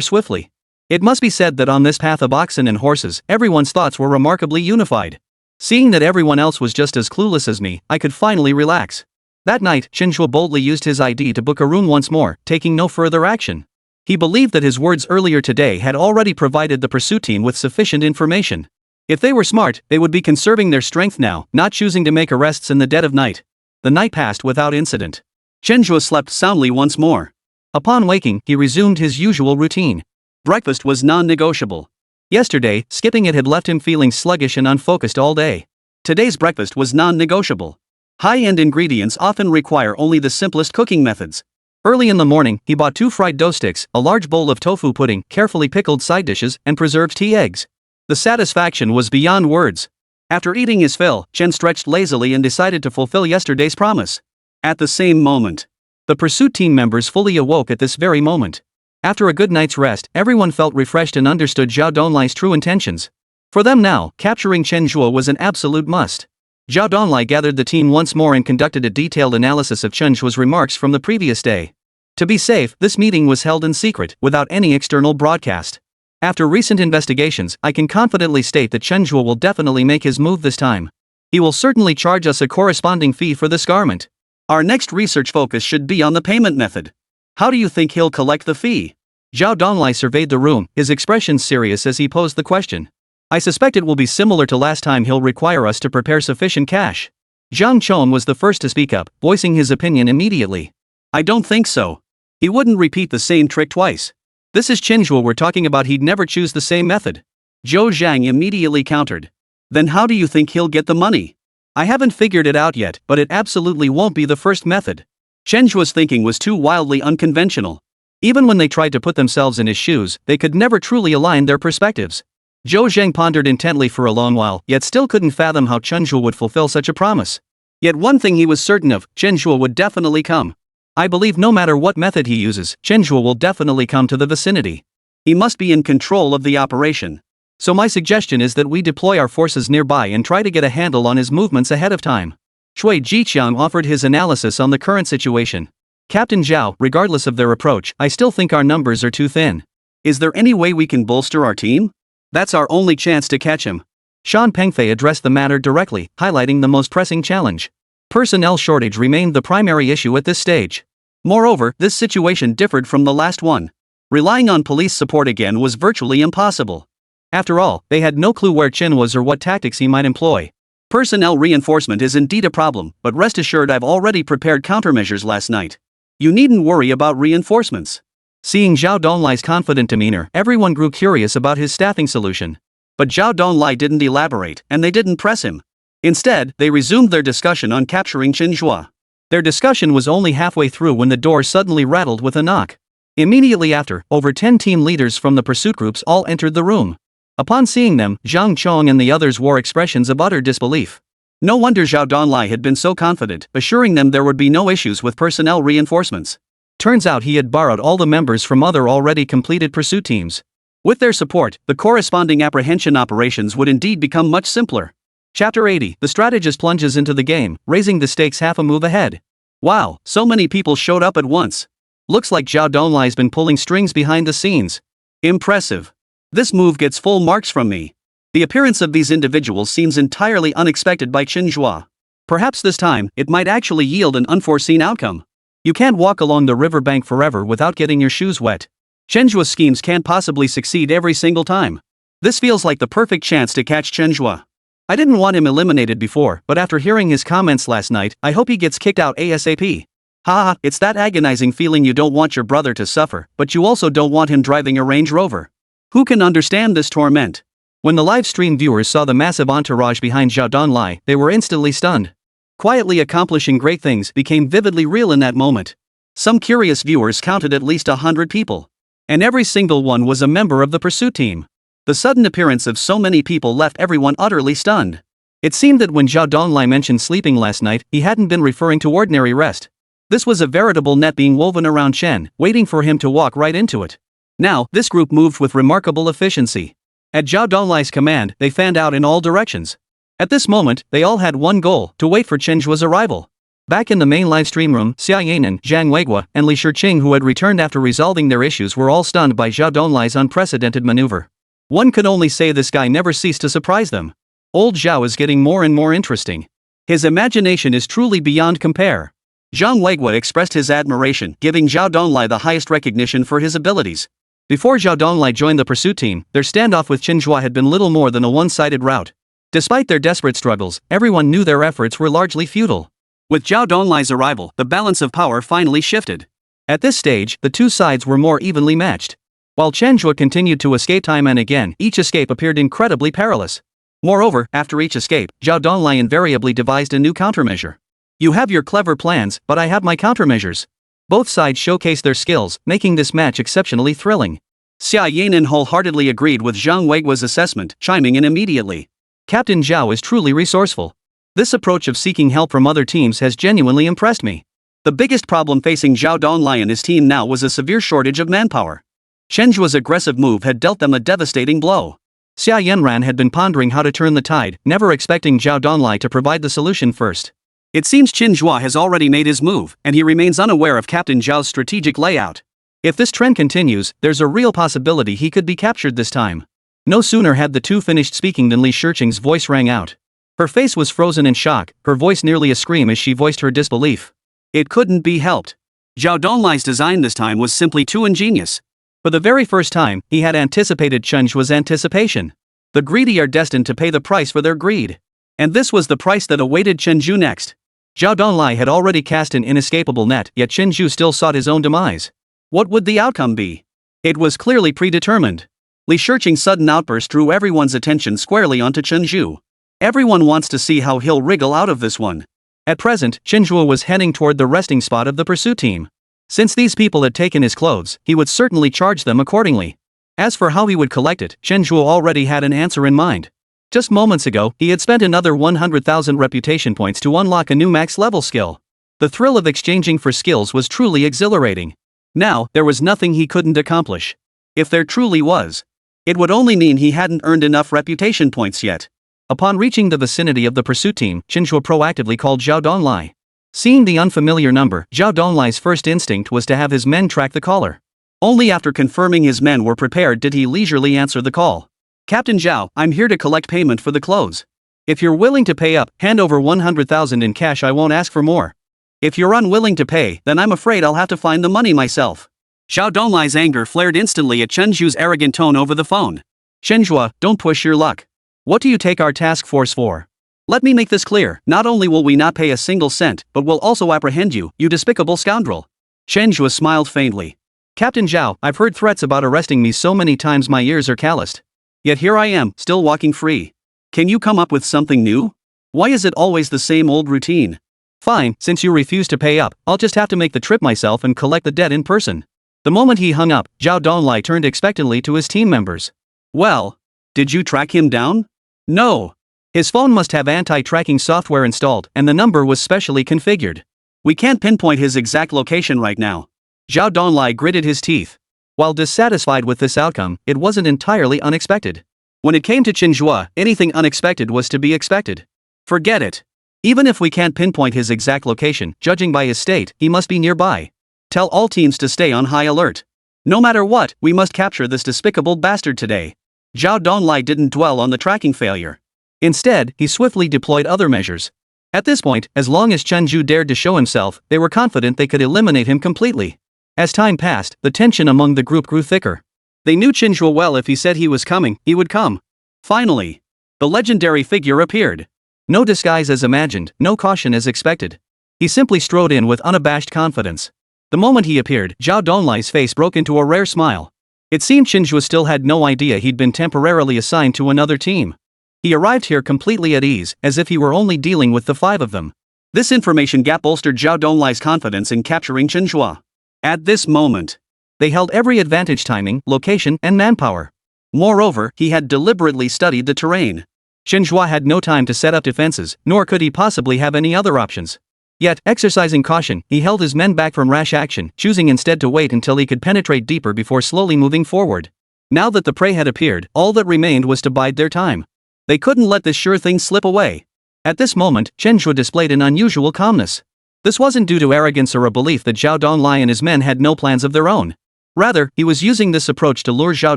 swiftly. It must be said that on this path of oxen and horses, everyone's thoughts were remarkably unified. Seeing that everyone else was just as clueless as me, I could finally relax. That night, Chen Zhe boldly used his ID to book a room once more, taking no further action. He believed that his words earlier today had already provided the pursuit team with sufficient information. If they were smart, they would be conserving their strength now, not choosing to make arrests in the dead of night. The night passed without incident. Chen Zhe slept soundly once more. Upon waking, he resumed his usual routine. Breakfast was non-negotiable. Yesterday, skipping it had left him feeling sluggish and unfocused all day. Today's breakfast was non-negotiable. High-end ingredients often require only the simplest cooking methods. Early in the morning, he bought 2 fried dough sticks, a large bowl of tofu pudding, carefully pickled side dishes, and preserved tea eggs. The satisfaction was beyond words. After eating his fill, Chen stretched lazily and decided to fulfill yesterday's promise. At the same moment, the pursuit team members fully awoke at this very moment. After a good night's rest, everyone felt refreshed and understood Zhao Donlai's true intentions. For them now, capturing Chen Zhe was an absolute must. Zhao Donlai gathered the team once more and conducted a detailed analysis of Chen Zhe's remarks from the previous day. To be safe, this meeting was held in secret, without any external broadcast. After recent investigations, I can confidently state that Chen Zhe will definitely make his move this time. He will certainly charge us a corresponding fee for this garment. Our next research focus should be on the payment method. How do you think he'll collect the fee? Zhao Donlai surveyed the room, his expression serious as he posed the question. I suspect it will be similar to last time. He'll require us to prepare sufficient cash. Zhang Chong was the first to speak up, voicing his opinion immediately. I don't think so. He wouldn't repeat the same trick twice. This is Chen Zhe we're talking about. He'd never choose the same method. Zhou Zhang immediately countered. Then how do you think he'll get the money? I haven't figured it out yet, but it absolutely won't be the first method. Chen Zhe's thinking was too wildly unconventional. Even when they tried to put themselves in his shoes, they could never truly align their perspectives. Zhou Zhang pondered intently for a long while, yet still couldn't fathom how Chen Zhe would fulfill such a promise. Yet one thing he was certain of, Chen Zhe would definitely come. I believe no matter what method he uses, Chen Zhe will definitely come to the vicinity. He must be in control of the operation. So my suggestion is that we deploy our forces nearby and try to get a handle on his movements ahead of time. Shui Jiqiang offered his analysis on the current situation. Captain Zhao, regardless of their approach, I still think our numbers are too thin. Is there any way we can bolster our team? That's our only chance to catch him. Shan Pengfei addressed the matter directly, highlighting the most pressing challenge. Personnel shortage remained the primary issue at this stage. Moreover, this situation differed from the last one. Relying on police support again was virtually impossible. After all, they had no clue where Chen was or what tactics he might employ. Personnel reinforcement is indeed a problem, but rest assured I've already prepared countermeasures last night. You needn't worry about reinforcements. Seeing Zhao Donlai's confident demeanor, everyone grew curious about his staffing solution. But Zhao Donlai didn't elaborate, and they didn't press him. Instead, they resumed their discussion on capturing Chen Zhe. Their discussion was only halfway through when the door suddenly rattled with a knock. Immediately after, over 10 team leaders from the pursuit groups all entered the room. Upon seeing them, Zhang Chong and the others wore expressions of utter disbelief. No wonder Zhao Donlai had been so confident, assuring them there would be no issues with personnel reinforcements. Turns out he had borrowed all the members from other already completed pursuit teams. With their support, the corresponding apprehension operations would indeed become much simpler. Chapter 80, the strategist plunges into the game, raising the stakes half a move ahead. Wow, so many people showed up at once. Looks like Zhao Donlai's been pulling strings behind the scenes. Impressive. This move gets full marks from me. The appearance of these individuals seems entirely unexpected by Chen Zhe. Perhaps this time, it might actually yield an unforeseen outcome. You can't walk along the riverbank forever without getting your shoes wet. Chen Zhe's schemes can't possibly succeed every single time. This feels like the perfect chance to catch Chen Zhe. I didn't want him eliminated before, but after hearing his comments last night, I hope he gets kicked out ASAP. Haha, it's that agonizing feeling you don't want your brother to suffer, but you also don't want him driving a Range Rover. Who can understand this torment? When the live stream viewers saw the massive entourage behind Zhao Donlai, they were instantly stunned. Quietly accomplishing great things became vividly real in that moment. Some curious viewers counted at least 100 people. And every single one was a member of the pursuit team. The sudden appearance of so many people left everyone utterly stunned. It seemed that when Zhao Donlai mentioned sleeping last night, he hadn't been referring to ordinary rest. This was a veritable net being woven around Chen, waiting for him to walk right into it. Now, this group moved with remarkable efficiency. At Zhao Donlai's command, they fanned out in all directions. At this moment, they all had one goal, to wait for Chen Zhe's arrival. Back in the main livestream room, Xia Yanan, Zhang Weiguo, and Li Shiqing, who had returned after resolving their issues, were all stunned by Zhao Donlai's unprecedented maneuver. One could only say this guy never ceased to surprise them. Old Zhao is getting more and more interesting. His imagination is truly beyond compare. Zhang Weiguo expressed his admiration, giving Zhao Donlai the highest recognition for his abilities. Before Zhao Donlai joined the pursuit team, their standoff with Chen Zhe had been little more than a one-sided rout. Despite their desperate struggles, everyone knew their efforts were largely futile. With Zhao Donlai's arrival, the balance of power finally shifted. At this stage, the two sides were more evenly matched. While Chen Zhe continued to escape time and again, each escape appeared incredibly perilous. Moreover, after each escape, Zhao Donlai invariably devised a new countermeasure. You have your clever plans, but I have my countermeasures. Both sides showcased their skills, making this match exceptionally thrilling. Xia Yanan wholeheartedly agreed with Zhang Weiguo's assessment, chiming in immediately. Captain Zhao is truly resourceful. This approach of seeking help from other teams has genuinely impressed me. The biggest problem facing Zhao Donlai and his team now was a severe shortage of manpower. Chen Zhe's aggressive move had dealt them a devastating blow. Xia Yanran had been pondering how to turn the tide, never expecting Zhao Donlai to provide the solution first. It seems Chen Zhe has already made his move, and he remains unaware of Captain Zhao's strategic layout. If this trend continues, there's a real possibility he could be captured this time. No sooner had the two finished speaking than Li Shiqing's voice rang out. Her face was frozen in shock, her voice nearly a scream as she voiced her disbelief. It couldn't be helped. Zhao Donlai's design this time was simply too ingenious. For the very first time, he had anticipated Chen Zhe's anticipation. The greedy are destined to pay the price for their greed. And this was the price that awaited Chen Zhe next. Zhao Donlai had already cast an inescapable net, yet Chen Zhe still sought his own demise. What would the outcome be? It was clearly predetermined. Li Shiqing's sudden outburst drew everyone's attention squarely onto Chen Zhe. Everyone wants to see how he'll wriggle out of this one. At present, Chen Zhe was heading toward the resting spot of the pursuit team. Since these people had taken his clothes, he would certainly charge them accordingly. As for how he would collect it, Chen Zhe already had an answer in mind. Just moments ago, he had spent another 100,000 reputation points to unlock a new max-level skill. The thrill of exchanging for skills was truly exhilarating. Now, there was nothing he couldn't accomplish. If there truly was, it would only mean he hadn't earned enough reputation points yet. Upon reaching the vicinity of the pursuit team, Chen Zhe proactively called Zhao Donlai. Seeing the unfamiliar number, Zhao Donlai's first instinct was to have his men track the caller. Only after confirming his men were prepared did he leisurely answer the call. Captain Zhao, I'm here to collect payment for the clothes. If you're willing to pay up, hand over 100,000 in cash, I won't ask for more. If you're unwilling to pay, then I'm afraid I'll have to find the money myself. Zhao Donlai's anger flared instantly at Chen Zhe's arrogant tone over the phone. Chen Zhe, don't push your luck. What do you take our task force for? Let me make this clear, not only will we not pay a single cent, but we'll also apprehend you, you despicable scoundrel. Chen Zhe smiled faintly. Captain Zhao, I've heard threats about arresting me so many times my ears are calloused. Yet here I am, still walking free. Can you come up with something new? Why is it always the same old routine? Fine, since you refuse to pay up, I'll just have to make the trip myself and collect the debt in person. The moment he hung up, Zhao Donlai turned expectantly to his team members. Well, did you track him down? No. His phone must have anti-tracking software installed, and the number was specially configured. We can't pinpoint his exact location right now. Zhao Donlai gritted his teeth. While dissatisfied with this outcome, it wasn't entirely unexpected. When it came to Chen Zhe, anything unexpected was to be expected. Forget it. Even if we can't pinpoint his exact location, judging by his state, he must be nearby. Tell all teams to stay on high alert. No matter what, we must capture this despicable bastard today. Zhao Donlai didn't dwell on the tracking failure. Instead, he swiftly deployed other measures. At this point, as long as Chen Zhe dared to show himself, they were confident they could eliminate him completely. As time passed, the tension among the group grew thicker. They knew Chen Zhe well. If he said he was coming, he would come. Finally, the legendary figure appeared. No disguise as imagined, no caution as expected. He simply strode in with unabashed confidence. The moment he appeared, Zhao Donlai's face broke into a rare smile. It seemed Chen Zhe still had no idea he'd been temporarily assigned to another team. He arrived here completely at ease, as if he were only dealing with the five of them. This information gap bolstered Zhao Donlai's confidence in capturing Chen Zhe. At this moment, they held every advantage: timing, location, and manpower. Moreover, he had deliberately studied the terrain. Chen Zhe had no time to set up defenses, nor could he possibly have any other options. Yet, exercising caution, he held his men back from rash action, choosing instead to wait until he could penetrate deeper before slowly moving forward. Now that the prey had appeared, all that remained was to bide their time. They couldn't let this sure thing slip away. At this moment, Chen Zhe displayed an unusual calmness. This wasn't due to arrogance or a belief that Zhao Donglai and his men had no plans of their own. Rather, he was using this approach to lure Zhao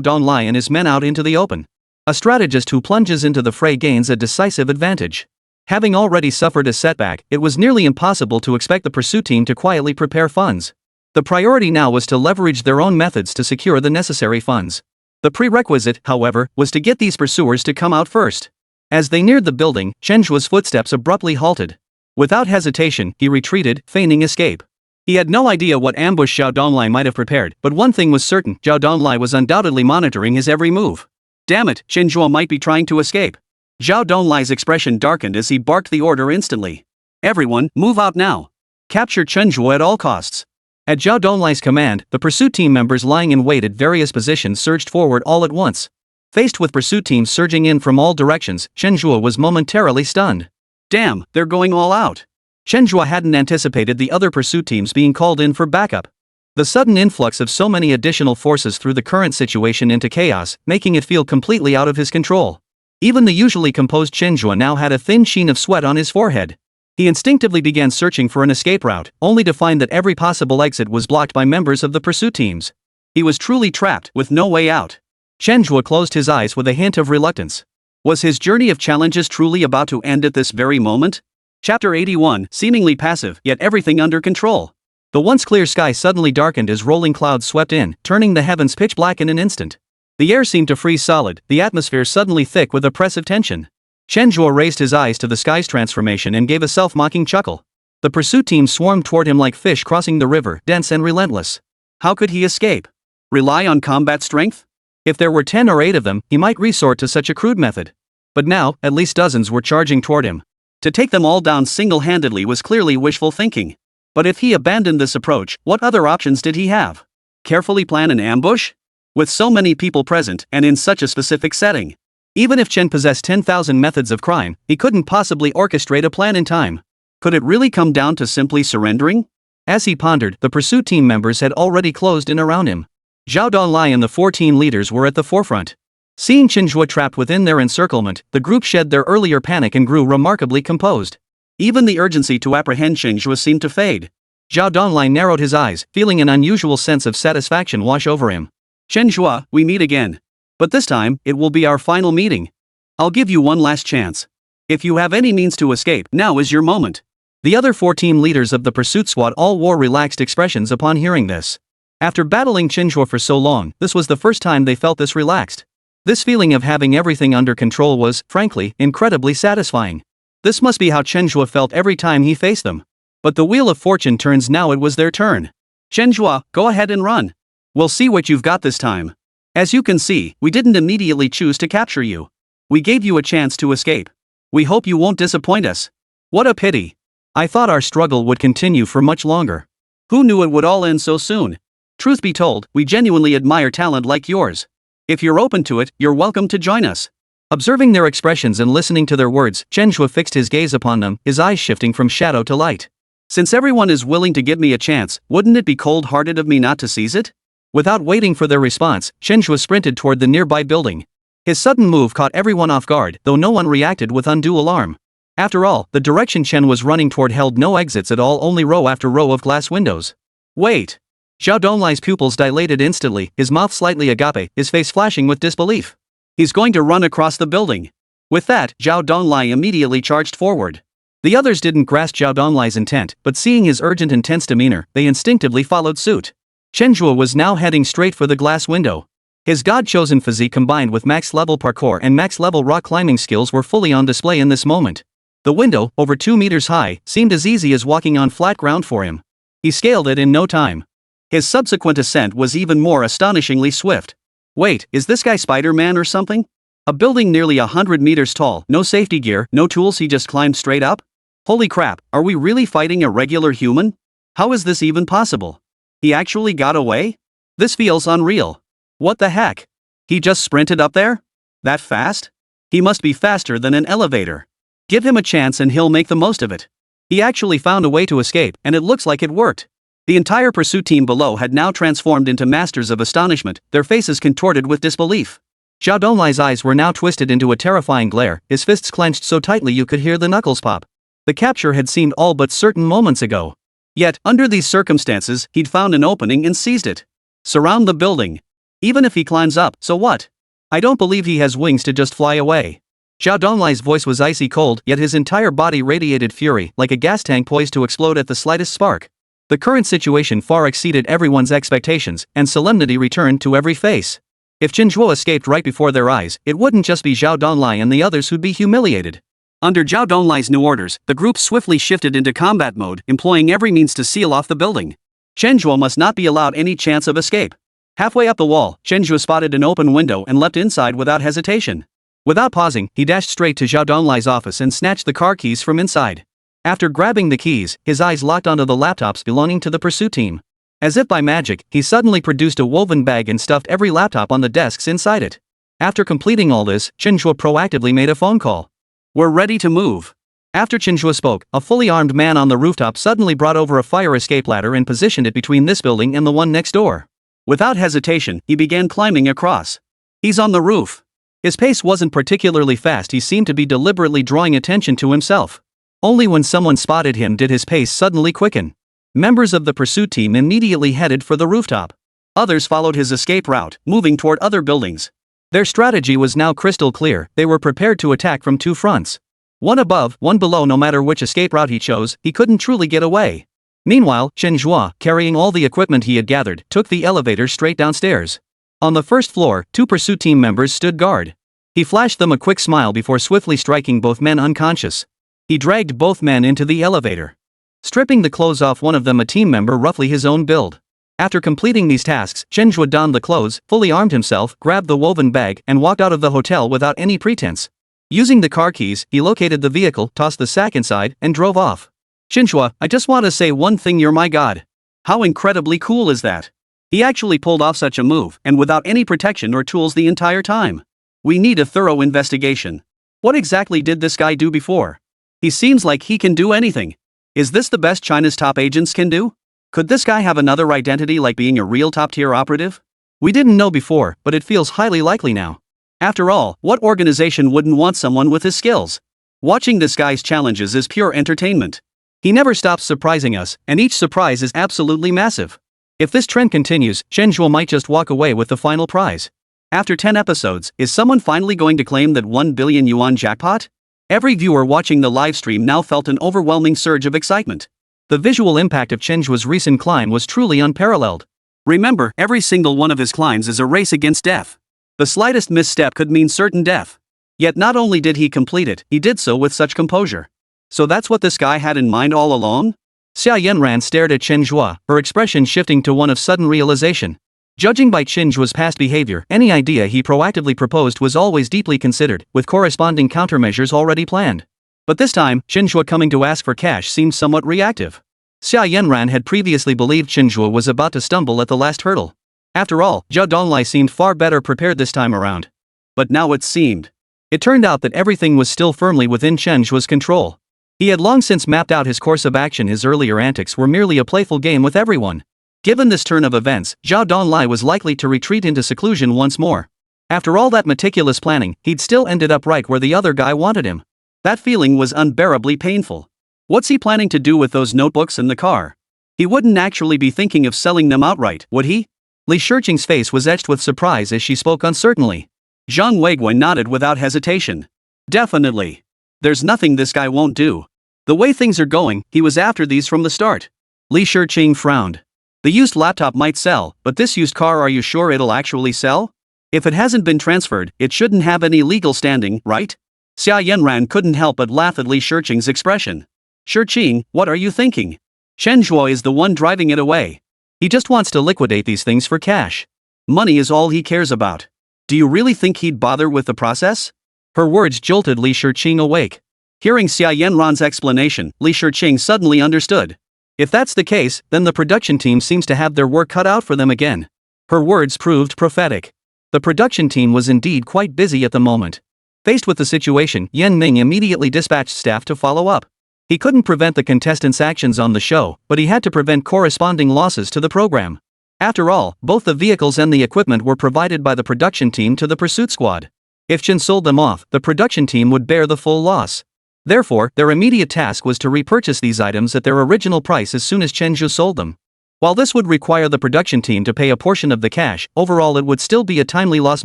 Donglai and his men out into the open. A strategist who plunges into the fray gains a decisive advantage. Having already suffered a setback, it was nearly impossible to expect the pursuit team to quietly prepare funds. The priority now was to leverage their own methods to secure the necessary funds. The prerequisite, however, was to get these pursuers to come out first. As they neared the building, Chen Zhe's footsteps abruptly halted. Without hesitation, he retreated, feigning escape. He had no idea what ambush Zhao Donglai might have prepared, but one thing was certain: Zhao Donglai was undoubtedly monitoring his every move. Damn it, Chen Zhe might be trying to escape. Zhao Donglai's expression darkened as he barked the order instantly. Everyone, move out now. Capture Chen Zhe at all costs. At Zhao Donglai's command, the pursuit team members lying in wait at various positions surged forward all at once. Faced with pursuit teams surging in from all directions, Chen Zhe was momentarily stunned. Damn, they're going all out. Chen Zhe hadn't anticipated the other pursuit teams being called in for backup. The sudden influx of so many additional forces threw the current situation into chaos, making it feel completely out of his control. Even the usually composed Chen Zhe now had a thin sheen of sweat on his forehead. He instinctively began searching for an escape route, only to find that every possible exit was blocked by members of the pursuit teams. He was truly trapped, with no way out. Chen Zhe closed his eyes with a hint of reluctance. Was his journey of challenges truly about to end at this very moment? Chapter 81, seemingly passive, yet everything under control. The once clear sky suddenly darkened as rolling clouds swept in, turning the heavens pitch black in an instant. The air seemed to freeze solid, the atmosphere suddenly thick with oppressive tension. Chen Zhe raised his eyes to the sky's transformation and gave a self-mocking chuckle. The pursuit team swarmed toward him like fish crossing the river, dense and relentless. How could he escape? Rely on combat strength? If there were 10 or 8 of them, he might resort to such a crude method. But now, at least dozens were charging toward him. To take them all down single-handedly was clearly wishful thinking. But if he abandoned this approach, what other options did he have? Carefully plan an ambush? With so many people present, and in such a specific setting. Even if Chen possessed 10,000 methods of crime, he couldn't possibly orchestrate a plan in time. Could it really come down to simply surrendering? As he pondered, the pursuit team members had already closed in around him. Zhao Donglai and the 14 leaders were at the forefront. Seeing Chen Zhe trapped within their encirclement, the group shed their earlier panic and grew remarkably composed. Even the urgency to apprehend Chen Zhe seemed to fade. Zhao Donglai narrowed his eyes, feeling an unusual sense of satisfaction wash over him. Chen Zhe, we meet again. But this time, it will be our final meeting. I'll give you one last chance. If you have any means to escape, now is your moment. The other 14 leaders of the pursuit squad all wore relaxed expressions upon hearing this. After battling Chen Zhe for so long, this was the first time they felt this relaxed. This feeling of having everything under control was, frankly, incredibly satisfying. This must be how Chen Zhe felt every time he faced them. But the wheel of fortune turns now. It was their turn. Chen Zhe, go ahead and run. We'll see what you've got this time. As you can see, we didn't immediately choose to capture you. We gave you a chance to escape. We hope you won't disappoint us. What a pity. I thought our struggle would continue for much longer. Who knew it would all end so soon? Truth be told, we genuinely admire talent like yours. If you're open to it, you're welcome to join us. Observing their expressions and listening to their words, Chen Zhe fixed his gaze upon them, his eyes shifting from shadow to light. Since everyone is willing to give me a chance, wouldn't it be cold-hearted of me not to seize it? Without waiting for their response, Chen Zhe sprinted toward the nearby building. His sudden move caught everyone off guard, though no one reacted with undue alarm. After all, the direction Chen was running toward held no exits at all, only row after row of glass windows. Wait! Zhao Donglai's pupils dilated instantly, his mouth slightly agape, his face flashing with disbelief. He's going to run across the building. With that, Zhao Donglai immediately charged forward. The others didn't grasp Zhao Donglai's intent, but seeing his urgent and tense demeanor, they instinctively followed suit. Chen Zhe was now heading straight for the glass window. His god-chosen physique combined with max-level parkour and max-level rock climbing skills were fully on display in this moment. The window, over 2 meters high, seemed as easy as walking on flat ground for him. He scaled it in no time. His subsequent ascent was even more astonishingly swift. Wait, is this guy Spider-Man or something? A building nearly 100 meters tall, no safety gear, no tools, he just climbed straight up? Holy crap, are we really fighting a regular human? How is this even possible? He actually got away? This feels unreal. What the heck? He just sprinted up there? That fast? He must be faster than an elevator. Give him a chance and he'll make the most of it. He actually found a way to escape, and it looks like it worked. The entire pursuit team below had now transformed into masters of astonishment, their faces contorted with disbelief. Zhao Donglai's eyes were now twisted into a terrifying glare, his fists clenched so tightly you could hear the knuckles pop. The capture had seemed all but certain moments ago. Yet, under these circumstances, he'd found an opening and seized it. Surround the building. Even if he climbs up, so what? I don't believe he has wings to just fly away. Zhao Donglai's voice was icy cold, yet his entire body radiated fury, like a gas tank poised to explode at the slightest spark. The current situation far exceeded everyone's expectations, and solemnity returned to every face. If Chen Zhe escaped right before their eyes, it wouldn't just be Zhao Donglai and the others who'd be humiliated. Under Zhao Donglai's new orders, the group swiftly shifted into combat mode, employing every means to seal off the building. Chen Zhe must not be allowed any chance of escape. Halfway up the wall, Chen Zhe spotted an open window and leapt inside without hesitation. Without pausing, he dashed straight to Zhao Donglai's office and snatched the car keys from inside. After grabbing the keys, his eyes locked onto the laptops belonging to the pursuit team. As if by magic, he suddenly produced a woven bag and stuffed every laptop on the desks inside it. After completing all this, Chen Zhe proactively made a phone call. "We're ready to move." After Chen Zhe spoke, a fully armed man on the rooftop suddenly brought over a fire escape ladder and positioned it between this building and the one next door. Without hesitation, he began climbing across. "He's on the roof." His pace wasn't particularly fast, he seemed to be deliberately drawing attention to himself. Only when someone spotted him did his pace suddenly quicken. Members of the pursuit team immediately headed for the rooftop. Others followed his escape route, moving toward other buildings. Their strategy was now crystal clear, they were prepared to attack from two fronts. One above, one below. No matter which escape route he chose, he couldn't truly get away. Meanwhile, Chen Zhe, carrying all the equipment he had gathered, took the elevator straight downstairs. On the first floor, two pursuit team members stood guard. He flashed them a quick smile before swiftly striking both men unconscious. He dragged both men into the elevator. Stripping the clothes off one of them, a team member roughly his own build. After completing these tasks, Chen Zhe donned the clothes, fully armed himself, grabbed the woven bag, and walked out of the hotel without any pretense. Using the car keys, he located the vehicle, tossed the sack inside, and drove off. "Chen Zhe, I just want to say one thing, you're my god. How incredibly cool is that? He actually pulled off such a move, and without any protection or tools the entire time. We need a thorough investigation. What exactly did this guy do before? He seems like he can do anything. Is this the best China's top agents can do? Could this guy have another identity, like being a real top-tier operative? We didn't know before, but it feels highly likely now. After all, what organization wouldn't want someone with his skills? Watching this guy's challenges is pure entertainment. He never stops surprising us, and each surprise is absolutely massive. If this trend continues, Chen Zhe might just walk away with the final prize." After 10 episodes, is someone finally going to claim that 1 billion yuan jackpot? Every viewer watching the livestream now felt an overwhelming surge of excitement. The visual impact of Chen Zhe's recent climb was truly unparalleled. Remember, every single one of his climbs is a race against death. The slightest misstep could mean certain death. Yet not only did he complete it, he did so with such composure. So that's what this guy had in mind all along? Xia Yanran stared at Chen Zhe, her expression shifting to one of sudden realization. Judging by Chen Zhe's past behavior, any idea he proactively proposed was always deeply considered, with corresponding countermeasures already planned. But this time, Chen Zhe coming to ask for cash seemed somewhat reactive. Xia Yanran had previously believed Chen Zhe was about to stumble at the last hurdle. After all, Zhao Donglai seemed far better prepared this time around. But now it seemed. It turned out that everything was still firmly within Chen Zhe's control. He had long since mapped out his course of action. His earlier antics were merely a playful game with everyone. Given this turn of events, Zhao Donglai was likely to retreat into seclusion once more. After all that meticulous planning, he'd still ended up right where the other guy wanted him. That feeling was unbearably painful. What's he planning to do with those notebooks in the car? He wouldn't actually be thinking of selling them outright, would he? Li Shiqing's face was etched with surprise as she spoke uncertainly. Zhang Weiguan nodded without hesitation. "Definitely. There's nothing this guy won't do. The way things are going, he was after these from the start." Li Shiqing frowned. "The used laptop might sell, but this used car, are you sure it'll actually sell? If it hasn't been transferred, it shouldn't have any legal standing, right?" Xia Yanran couldn't help but laugh at Li Shiqing's expression. "Shiqing, what are you thinking? Chen Zhe is the one driving it away. He just wants to liquidate these things for cash. Money is all he cares about. Do you really think he'd bother with the process?" Her words jolted Li Shiqing awake. Hearing Xia Yanran's explanation, Li Shiqing suddenly understood. If that's the case, then the production team seems to have their work cut out for them again. Her words proved prophetic. The production team was indeed quite busy at the moment. Faced with the situation, Yan Ming immediately dispatched staff to follow up. He couldn't prevent the contestants' actions on the show, but he had to prevent corresponding losses to the program. After all, both the vehicles and the equipment were provided by the production team to the pursuit squad. If Chen sold them off, the production team would bear the full loss. Therefore, their immediate task was to repurchase these items at their original price as soon as Chen Zhe sold them. While this would require the production team to pay a portion of the cash, overall it would still be a timely loss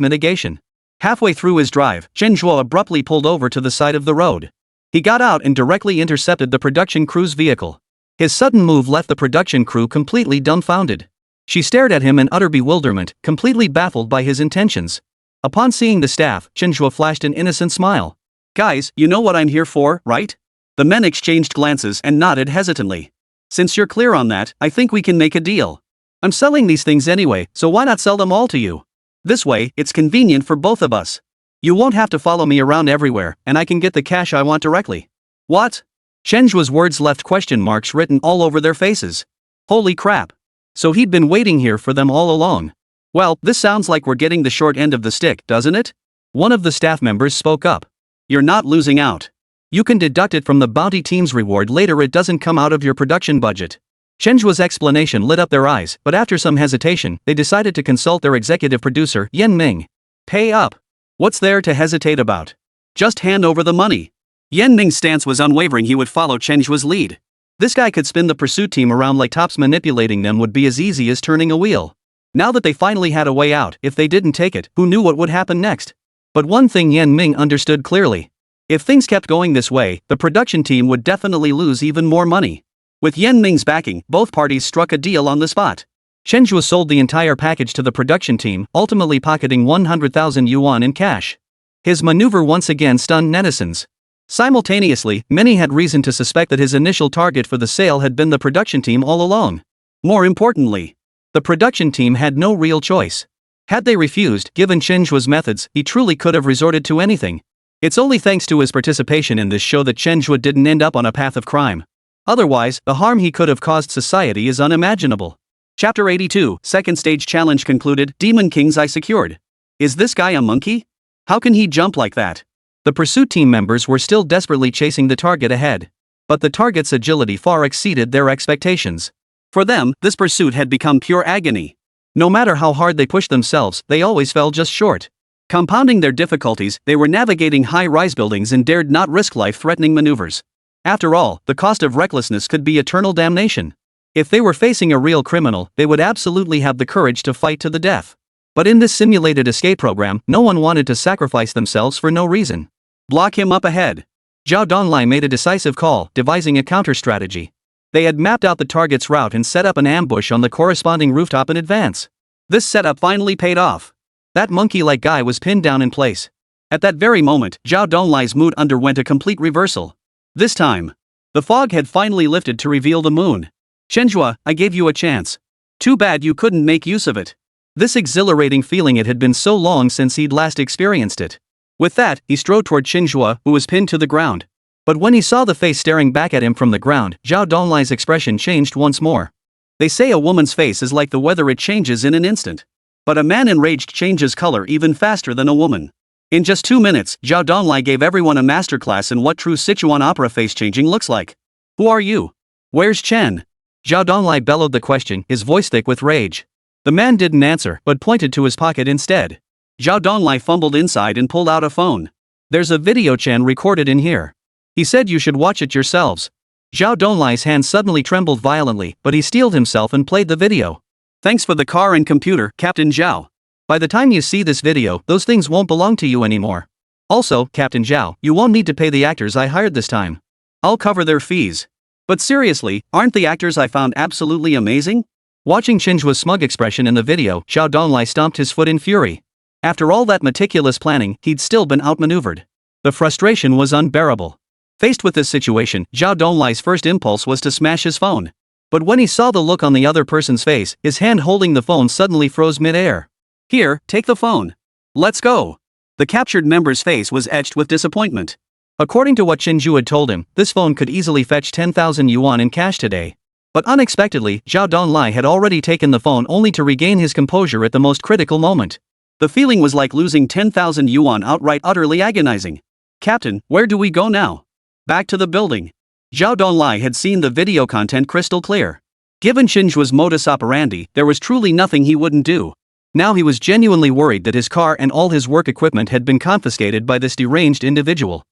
mitigation. Halfway through his drive, Chen Zhe abruptly pulled over to the side of the road. He got out and directly intercepted the production crew's vehicle. His sudden move left the production crew completely dumbfounded. She stared at him in utter bewilderment, completely baffled by his intentions. Upon seeing the staff, Chen Zhe flashed an innocent smile. Guys, you know what I'm here for, right? The men exchanged glances and nodded hesitantly. Since you're clear on that, I think we can make a deal. I'm selling these things anyway, so why not sell them all to you? This way, it's convenient for both of us. You won't have to follow me around everywhere, and I can get the cash I want directly. What? Chen Zhe's words left question marks written all over their faces. Holy crap. So he'd been waiting here for them all along. Well, this sounds like we're getting the short end of the stick, doesn't it? One of the staff members spoke up. You're not losing out. You can deduct it from the bounty team's reward later. It doesn't come out of your production budget. Chen Zhe's explanation lit up their eyes, but after some hesitation, they decided to consult their executive producer, Yan Ming. Pay up. What's there to hesitate about? Just hand over the money. Yan Ming's stance was unwavering. He would follow Chen Zhe's lead. This guy could spin the pursuit team around like tops. Manipulating them would be as easy as turning a wheel. Now that they finally had a way out, if they didn't take it, who knew what would happen next? But one thing Yan Ming understood clearly. If things kept going this way, the production team would definitely lose even more money. With Yan Ming's backing, both parties struck a deal on the spot. Chen Zhe sold the entire package to the production team, ultimately pocketing 100,000 yuan in cash. His maneuver once again stunned netizens. Simultaneously, many had reason to suspect that his initial target for the sale had been the production team all along. More importantly, the production team had no real choice. Had they refused, given Chen Zhe's methods, he truly could have resorted to anything. It's only thanks to his participation in this show that Chen Zhe didn't end up on a path of crime. Otherwise, the harm he could have caused society is unimaginable. Chapter 82, Second Stage Challenge concluded. Demon King's Eye secured. Is this guy a monkey? How can he jump like that? The pursuit team members were still desperately chasing the target ahead. But the target's agility far exceeded their expectations. For them, this pursuit had become pure agony. No matter how hard they pushed themselves, they always fell just short. Compounding their difficulties, they were navigating high-rise buildings and dared not risk life-threatening maneuvers. After all, the cost of recklessness could be eternal damnation. If they were facing a real criminal, they would absolutely have the courage to fight to the death. But in this simulated escape program, no one wanted to sacrifice themselves for no reason. Block him up ahead. Zhao Donglai made a decisive call, devising a counter-strategy. They had mapped out the target's route and set up an ambush on the corresponding rooftop in advance. This setup finally paid off. That monkey-like guy was pinned down in place. At that very moment, Zhao Donglai's mood underwent a complete reversal. This time, the fog had finally lifted to reveal the moon. Chen Zhe, I gave you a chance. Too bad you couldn't make use of it. This exhilarating feeling, it had been so long since he'd last experienced it. With that, he strode toward Chen Zhe, who was pinned to the ground. But when he saw the face staring back at him from the ground, Zhao Donglai's expression changed once more. They say a woman's face is like the weather, it changes in an instant. But a man enraged changes color even faster than a woman. In just 2 minutes, Zhao Donglai gave everyone a masterclass in what true Sichuan opera face changing looks like. Who are you? Where's Chen? Zhao Donglai bellowed the question, his voice thick with rage. The man didn't answer, but pointed to his pocket instead. Zhao Donglai fumbled inside and pulled out a phone. There's a video Chen recorded in here. He said you should watch it yourselves. Zhao Donglai's hand suddenly trembled violently, but he steeled himself and played the video. Thanks for the car and computer, Captain Zhao. By the time you see this video, those things won't belong to you anymore. Also, Captain Zhao, you won't need to pay the actors I hired this time. I'll cover their fees. But seriously, aren't the actors I found absolutely amazing? Watching Chen Zhe's smug expression in the video, Zhao Donglai stomped his foot in fury. After all that meticulous planning, he'd still been outmaneuvered. The frustration was unbearable. Faced with this situation, Zhao Donglai's first impulse was to smash his phone. But when he saw the look on the other person's face, his hand holding the phone suddenly froze mid-air. Here, take the phone. Let's go. The captured member's face was etched with disappointment. According to what Chen Zhe had told him, this phone could easily fetch 10,000 yuan in cash today. But unexpectedly, Zhao Donglai had already taken the phone only to regain his composure at the most critical moment. The feeling was like losing 10,000 yuan outright, utterly agonizing. Captain, where do we go now? Back to the building. Zhao Donglai had seen the video content crystal clear. Given Chen Zhe's modus operandi, there was truly nothing he wouldn't do. Now he was genuinely worried that his car and all his work equipment had been confiscated by this deranged individual.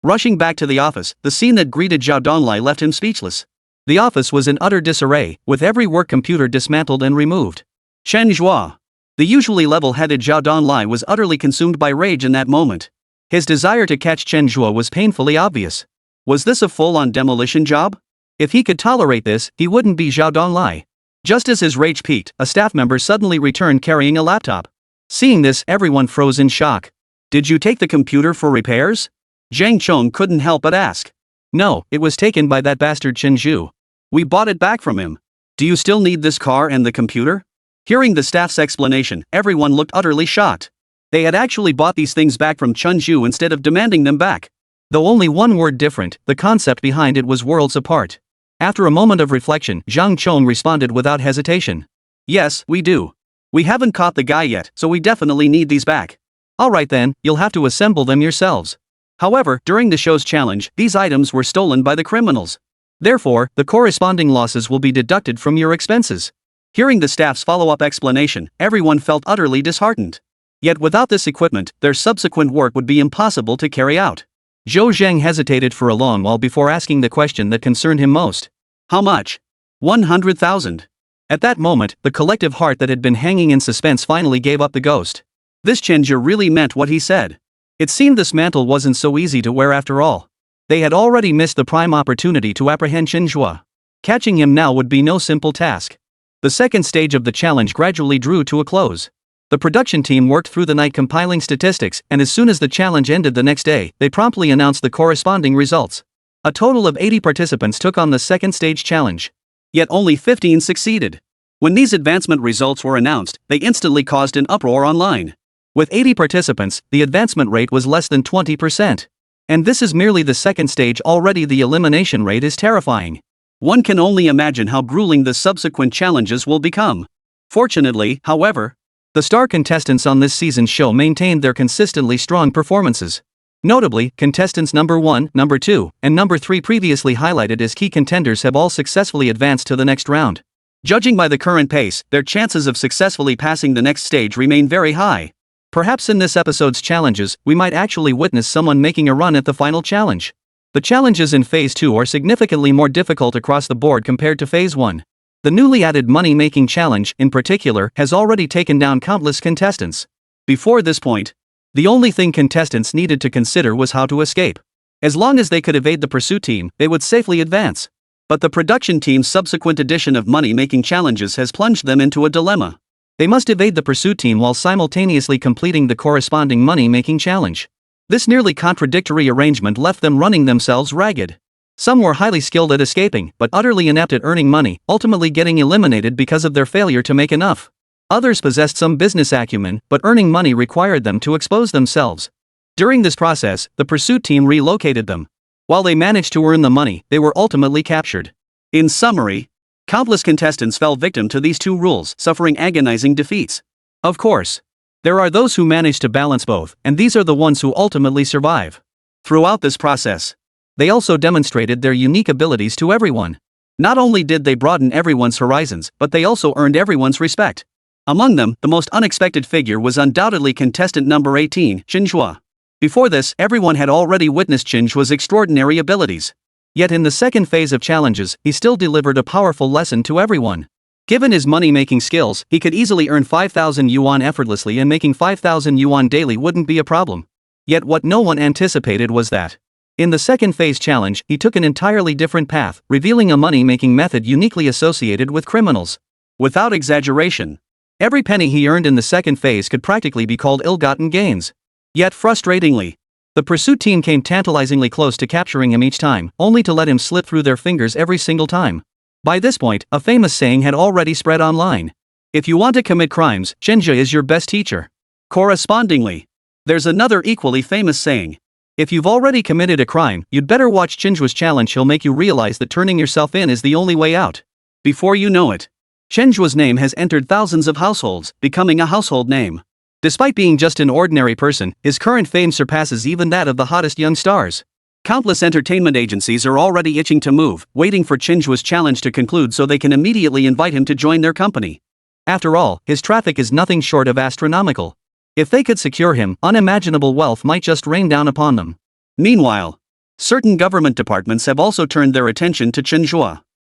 Rushing back to the office, the scene that greeted Zhao Donglai left him speechless. The office was in utter disarray, with every work computer dismantled and removed. Chen Zhe, the usually level-headed Zhao Donglai, was utterly consumed by rage in that moment. His desire to catch Chen Zhe was painfully obvious. Was this a full-on demolition job? If he could tolerate this, he wouldn't be Zhao Donglai. Just as his rage peaked, a staff member suddenly returned carrying a laptop. Seeing this, everyone froze in shock. "Did you take the computer for repairs?" Zhang Chong couldn't help but ask. "No, it was taken by that bastard Chen Zhe. We bought it back from him. Do you still need this car and the computer?" Hearing the staff's explanation, everyone looked utterly shocked. They had actually bought these things back from Chen Zhe instead of demanding them back. Though only one word different, the concept behind it was worlds apart. After a moment of reflection, Zhang Chong responded without hesitation. "Yes, we do. We haven't caught the guy yet, so we definitely need these back." "Alright then, you'll have to assemble them yourselves." However, during the show's challenge, these items were stolen by the criminals. Therefore, the corresponding losses will be deducted from your expenses. Hearing the staff's follow-up explanation, everyone felt utterly disheartened. Yet without this equipment, their subsequent work would be impossible to carry out. Zhou Zheng hesitated for a long while before asking the question that concerned him most. "How much?" 100,000. At that moment, the collective heart that had been hanging in suspense finally gave up the ghost. This Chen Zhe really meant what he said. It seemed this mantle wasn't so easy to wear after all. They had already missed the prime opportunity to apprehend Chen Zhe. Catching him now would be no simple task. The second stage of the challenge gradually drew to a close. The production team worked through the night compiling statistics, and as soon as the challenge ended the next day, they promptly announced the corresponding results. A total of 80 participants took on the second stage challenge. Yet only 15 succeeded. When these advancement results were announced, they instantly caused an uproar online. With 80 participants, the advancement rate was less than 20%. And this is merely the second stage. Already the elimination rate is terrifying. One can only imagine how grueling the subsequent challenges will become. Fortunately, however, the star contestants on this season's show maintained their consistently strong performances. Notably, contestants number 1, number 2, and number 3 previously highlighted as key contenders have all successfully advanced to the next round. Judging by the current pace, their chances of successfully passing the next stage remain very high. Perhaps in this episode's challenges, we might actually witness someone making a run at the final challenge. The challenges in Phase 2 are significantly more difficult across the board compared to Phase 1. The newly added money-making challenge, in particular, has already taken down countless contestants. Before this point, the only thing contestants needed to consider was how to escape. As long as they could evade the pursuit team, they would safely advance. But the production team's subsequent addition of money-making challenges has plunged them into a dilemma. They must evade the pursuit team while simultaneously completing the corresponding money-making challenge. This nearly contradictory arrangement left them running themselves ragged. Some were highly skilled at escaping, but utterly inept at earning money, ultimately getting eliminated because of their failure to make enough. Others possessed some business acumen, but earning money required them to expose themselves. During this process, the pursuit team relocated them. While they managed to earn the money, they were ultimately captured. In summary, countless contestants fell victim to these two rules, suffering agonizing defeats. Of course, there are those who manage to balance both, and these are the ones who ultimately survive. Throughout this process, they also demonstrated their unique abilities to everyone. Not only did they broaden everyone's horizons, but they also earned everyone's respect. Among them, the most unexpected figure was undoubtedly contestant number 18, Chen Zhe. Before this, everyone had already witnessed Chen Zhe's extraordinary abilities. Yet in the second phase of challenges, he still delivered a powerful lesson to everyone. Given his money-making skills, he could easily earn 5,000 yuan effortlessly, and making 5,000 yuan daily wouldn't be a problem. Yet what no one anticipated was that in the second phase challenge, he took an entirely different path, revealing a money-making method uniquely associated with criminals. Without exaggeration, every penny he earned in the second phase could practically be called ill-gotten gains. Yet frustratingly, the pursuit team came tantalizingly close to capturing him each time, only to let him slip through their fingers every single time. By this point, a famous saying had already spread online. If you want to commit crimes, Chen Zhe is your best teacher. Correspondingly, there's another equally famous saying. If you've already committed a crime, you'd better watch Chen Zhe's challenge. He'll make you realize that turning yourself in is the only way out. Before you know it, Chen Zhe's name has entered thousands of households, becoming a household name. Despite being just an ordinary person, his current fame surpasses even that of the hottest young stars. Countless entertainment agencies are already itching to move, waiting for Chen Zhe's challenge to conclude so they can immediately invite him to join their company. After all, his traffic is nothing short of astronomical. If they could secure him, unimaginable wealth might just rain down upon them. Meanwhile, Certain government departments have also turned their attention to Chen Zhe.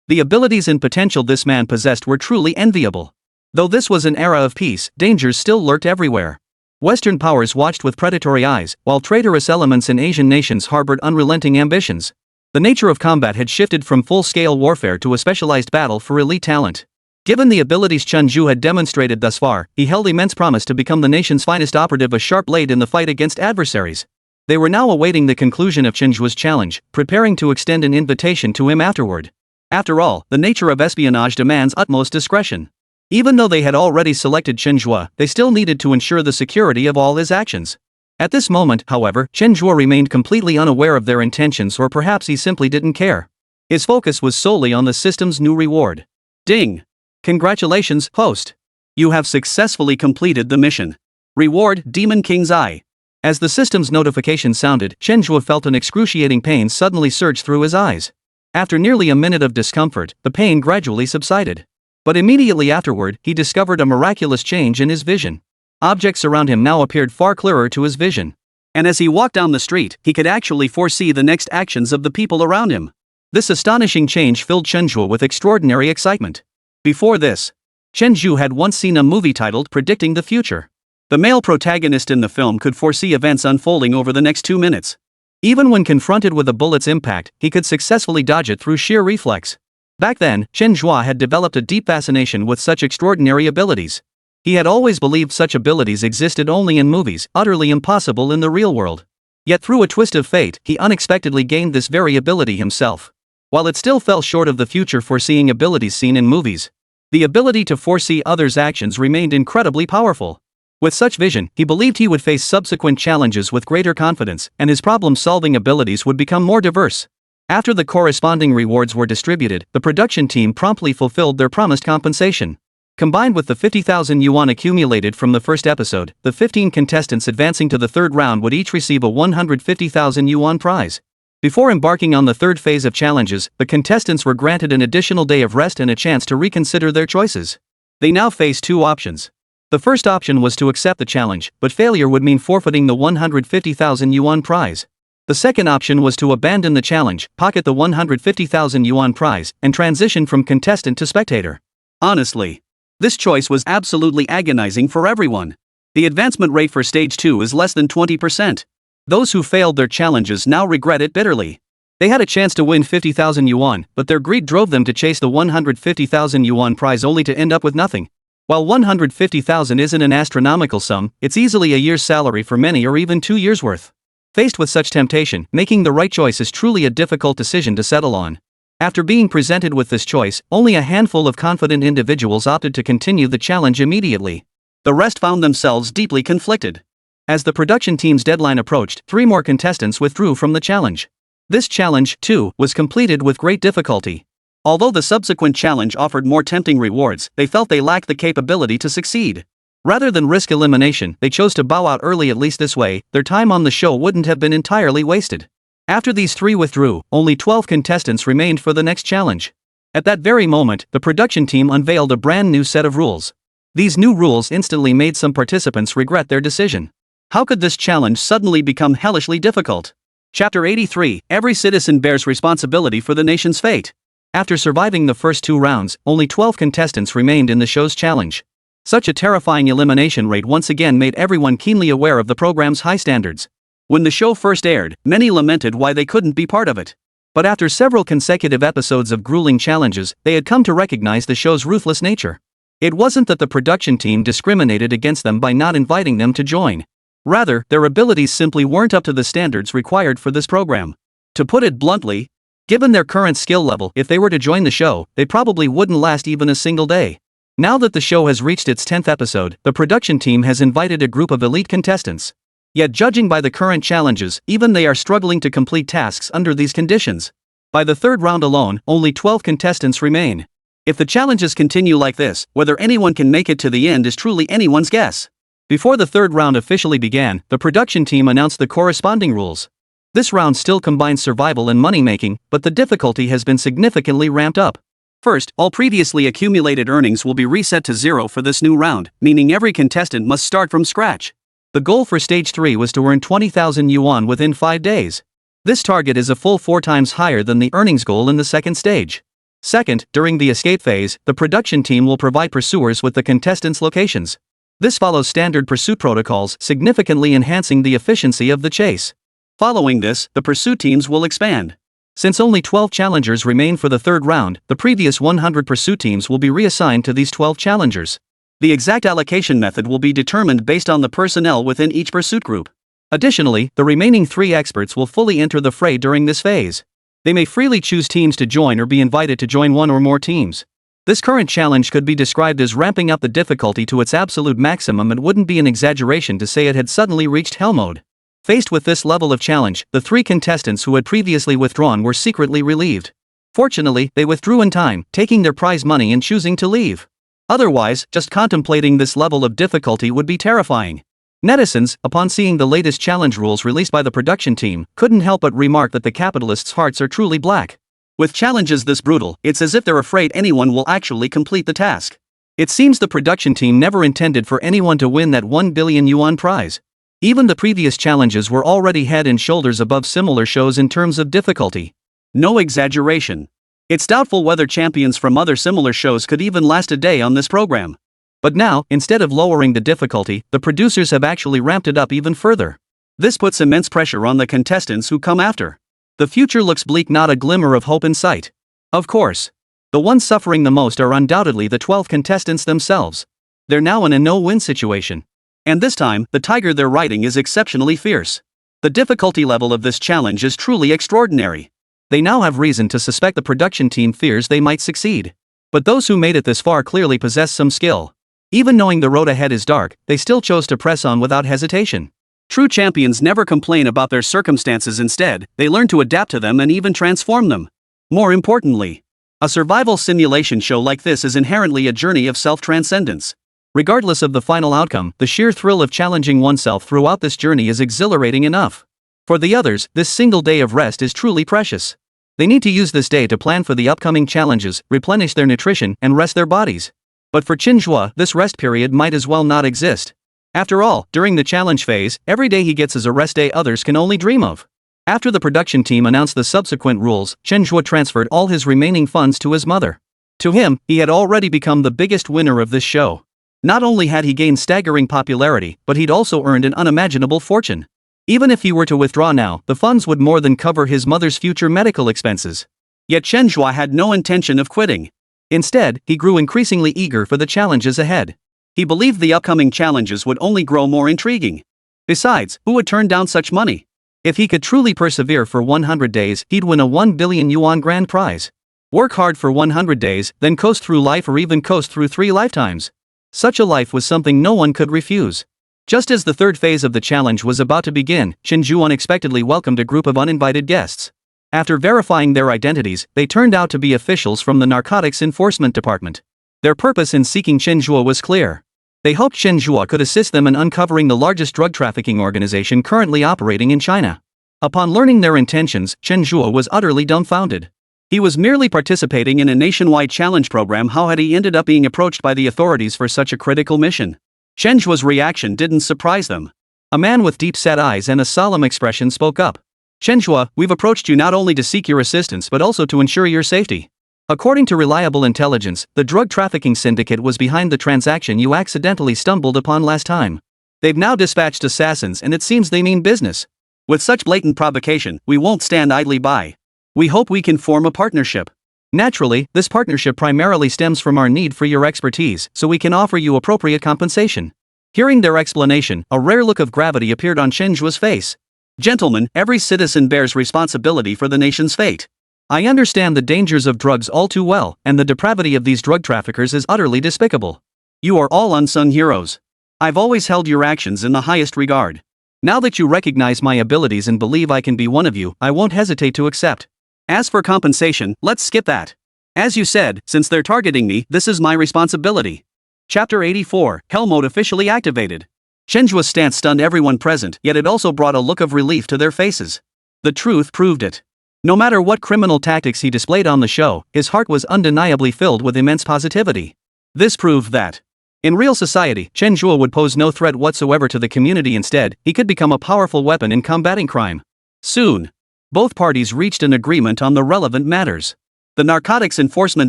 The abilities and potential this man possessed were truly enviable. Though this was an era of peace, dangers still lurked everywhere. Western powers watched with predatory eyes, while traitorous elements in Asian nations harbored unrelenting ambitions. The nature of combat had shifted from full-scale warfare to a specialized battle for elite talent. Given the abilities Chen Zhe had demonstrated thus far, he held immense promise to become the nation's finest operative, a sharp blade in the fight against adversaries. They were now awaiting the conclusion of Chen Zhe's challenge, preparing to extend an invitation to him afterward. After all, the nature of espionage demands utmost discretion. Even though they had already selected Chen Zhe, they still needed to ensure the security of all his actions. At this moment, however, Chen Zhe remained completely unaware of their intentions, or perhaps he simply didn't care. His focus was solely on the system's new reward. Ding! Congratulations, host! You have successfully completed the mission. Reward: Demon King's Eye. As the system's notification sounded, Chen Zhe felt an excruciating pain suddenly surge through his eyes. After nearly a minute of discomfort, the pain gradually subsided. But immediately afterward, he discovered a miraculous change in his vision. Objects around him now appeared far clearer to his vision. And as he walked down the street, he could actually foresee the next actions of the people around him. This astonishing change filled Chen Zhe with extraordinary excitement. Before this, Chen Zhe had once seen a movie titled Predicting the Future. The male protagonist in the film could foresee events unfolding over the next 2 minutes. Even when confronted with a bullet's impact, he could successfully dodge it through sheer reflex. Back then, Chen Zhe had developed a deep fascination with such extraordinary abilities. He had always believed such abilities existed only in movies, utterly impossible in the real world. Yet through a twist of fate, he unexpectedly gained this very ability himself. While it still fell short of the future foreseeing abilities seen in movies, the ability to foresee others' actions remained incredibly powerful. With such vision, he believed he would face subsequent challenges with greater confidence, and his problem-solving abilities would become more diverse. After the corresponding rewards were distributed, the production team promptly fulfilled their promised compensation. Combined with the 50,000 yuan accumulated from the first episode, the 15 contestants advancing to the third round would each receive a 150,000 yuan prize. Before embarking on the third phase of challenges, the contestants were granted an additional day of rest and a chance to reconsider their choices. They now faced two options. The first option was to accept the challenge, but failure would mean forfeiting the 150,000 yuan prize. The second option was to abandon the challenge, pocket the 150,000 yuan prize, and transition from contestant to spectator. Honestly, this choice was absolutely agonizing for everyone. The advancement rate for Stage 2 is less than 20%. Those who failed their challenges now regret it bitterly. They had a chance to win 50,000 yuan, but their greed drove them to chase the 150,000 yuan prize only to end up with nothing. While 150,000 isn't an astronomical sum, it's easily a year's salary for many or even 2 years' worth. Faced with such temptation, making the right choice is truly a difficult decision to settle on. After being presented with this choice, only a handful of confident individuals opted to continue the challenge immediately. The rest found themselves deeply conflicted. As the production team's deadline approached, 3 more contestants withdrew from the challenge. This challenge, too, was completed with great difficulty. Although the subsequent challenge offered more tempting rewards, they felt they lacked the capability to succeed. Rather than risk elimination, they chose to bow out early. At least this way, their time on the show wouldn't have been entirely wasted. After these 3 withdrew, only 12 contestants remained for the next challenge. At that very moment, the production team unveiled a brand new set of rules. These new rules instantly made some participants regret their decision. How could this challenge suddenly become hellishly difficult? Chapter 83, Every citizen bears responsibility for the nation's fate. After surviving the first 2 rounds, only 12 contestants remained in the show's challenge. Such a terrifying elimination rate once again made everyone keenly aware of the program's high standards. When the show first aired, many lamented why they couldn't be part of it. But after several consecutive episodes of grueling challenges, they had come to recognize the show's ruthless nature. It wasn't that the production team discriminated against them by not inviting them to join. Rather, their abilities simply weren't up to the standards required for this program. To put it bluntly, given their current skill level, if they were to join the show, they probably wouldn't last even a single day. Now that the show has reached its 10th episode, the production team has invited a group of elite contestants. Yet judging by the current challenges, even they are struggling to complete tasks under these conditions. By the third round alone, only 12 contestants remain. If the challenges continue like this, whether anyone can make it to the end is truly anyone's guess. Before the third round officially began, the production team announced the corresponding rules. This round still combines survival and money-making, but the difficulty has been significantly ramped up. First, all previously accumulated earnings will be reset to 0 for this new round, meaning every contestant must start from scratch. The goal for Stage 3 was to earn 20,000 yuan within 5 days. This target is a full 4 times higher than the earnings goal in the second stage. Second, during the escape phase, the production team will provide pursuers with the contestants' locations. This follows standard pursuit protocols, significantly enhancing the efficiency of the chase. Following this, the pursuit teams will expand. Since only 12 challengers remain for the third round, the previous 100 pursuit teams will be reassigned to these 12 challengers. The exact allocation method will be determined based on the personnel within each pursuit group. Additionally, the remaining 3 experts will fully enter the fray during this phase. They may freely choose teams to join or be invited to join one or more teams. This current challenge could be described as ramping up the difficulty to its absolute maximum, and wouldn't be an exaggeration to say it had suddenly reached hell mode. Faced with this level of challenge, the 3 contestants who had previously withdrawn were secretly relieved. Fortunately, they withdrew in time, taking their prize money and choosing to leave. Otherwise, just contemplating this level of difficulty would be terrifying. Netizens, upon seeing the latest challenge rules released by the production team, couldn't help but remark that the capitalists' hearts are truly black. With challenges this brutal, it's as if they're afraid anyone will actually complete the task. It seems the production team never intended for anyone to win that 1 billion yuan prize. Even the previous challenges were already head and shoulders above similar shows in terms of difficulty. No exaggeration. It's doubtful whether champions from other similar shows could even last a day on this program. But now, instead of lowering the difficulty, the producers have actually ramped it up even further. This puts immense pressure on the contestants who come after. The future looks bleak, not a glimmer of hope in sight. Of course. The ones suffering the most are undoubtedly the 12 contestants themselves. They're now in a no-win situation. And this time, the tiger they're riding is exceptionally fierce. The difficulty level of this challenge is truly extraordinary. They now have reason to suspect the production team fears they might succeed. But those who made it this far clearly possess some skill. Even knowing the road ahead is dark, they still chose to press on without hesitation. True champions never complain about their circumstances, instead, they learn to adapt to them and even transform them. More importantly, a survival simulation show like this is inherently a journey of self-transcendence. Regardless of the final outcome, the sheer thrill of challenging oneself throughout this journey is exhilarating enough. For the others, this single day of rest is truly precious. They need to use this day to plan for the upcoming challenges, replenish their nutrition, and rest their bodies. But for Chen Zhe, this rest period might as well not exist. After all, during the challenge phase, every day he gets is a rest day others can only dream of. After the production team announced the subsequent rules, Chen Zhe transferred all his remaining funds to his mother. To him, he had already become the biggest winner of this show. Not only had he gained staggering popularity, but he'd also earned an unimaginable fortune. Even if he were to withdraw now, the funds would more than cover his mother's future medical expenses. Yet Chen Zhe had no intention of quitting. Instead, he grew increasingly eager for the challenges ahead. He believed the upcoming challenges would only grow more intriguing. Besides, who would turn down such money? If he could truly persevere for 100 days, he'd win a 1 billion yuan grand prize. Work hard for 100 days, then coast through life, or even coast through 3 lifetimes. Such a life was something no one could refuse. Just as the third phase of the challenge was about to begin, Chen Zhe unexpectedly welcomed a group of uninvited guests. After verifying their identities, they turned out to be officials from the Narcotics Enforcement Department. Their purpose in seeking Chen Zhe was clear. They hoped Chen Zhe could assist them in uncovering the largest drug trafficking organization currently operating in China. Upon learning their intentions, Chen Zhe was utterly dumbfounded. He was merely participating in a nationwide challenge program. How had he ended up being approached by the authorities for such a critical mission? Chen Zhe's reaction didn't surprise them. A man with deep-set eyes and a solemn expression spoke up. "Chen Zhe, we've approached you not only to seek your assistance but also to ensure your safety. According to reliable intelligence, the drug trafficking syndicate was behind the transaction you accidentally stumbled upon last time. They've now dispatched assassins, and it seems they mean business. With such blatant provocation, we won't stand idly by. We hope we can form a partnership. Naturally, this partnership primarily stems from our need for your expertise, so we can offer you appropriate compensation." Hearing their explanation, a rare look of gravity appeared on Chen Zhe's face. "Gentlemen, every citizen bears responsibility for the nation's fate. I understand the dangers of drugs all too well, and the depravity of these drug traffickers is utterly despicable. You are all unsung heroes. I've always held your actions in the highest regard. Now that you recognize my abilities and believe I can be one of you, I won't hesitate to accept. As for compensation, let's skip that. As you said, since they're targeting me, this is my responsibility." Chapter 84, Hell Mode officially activated. Chen Zhe's stance stunned everyone present, yet it also brought a look of relief to their faces. The truth proved it. No matter what criminal tactics he displayed on the show, his heart was undeniably filled with immense positivity. This proved that, in real society, Chen Zhe would pose no threat whatsoever to the community. Instead, he could become a powerful weapon in combating crime. Soon, Both parties reached an agreement on the relevant matters. The Narcotics Enforcement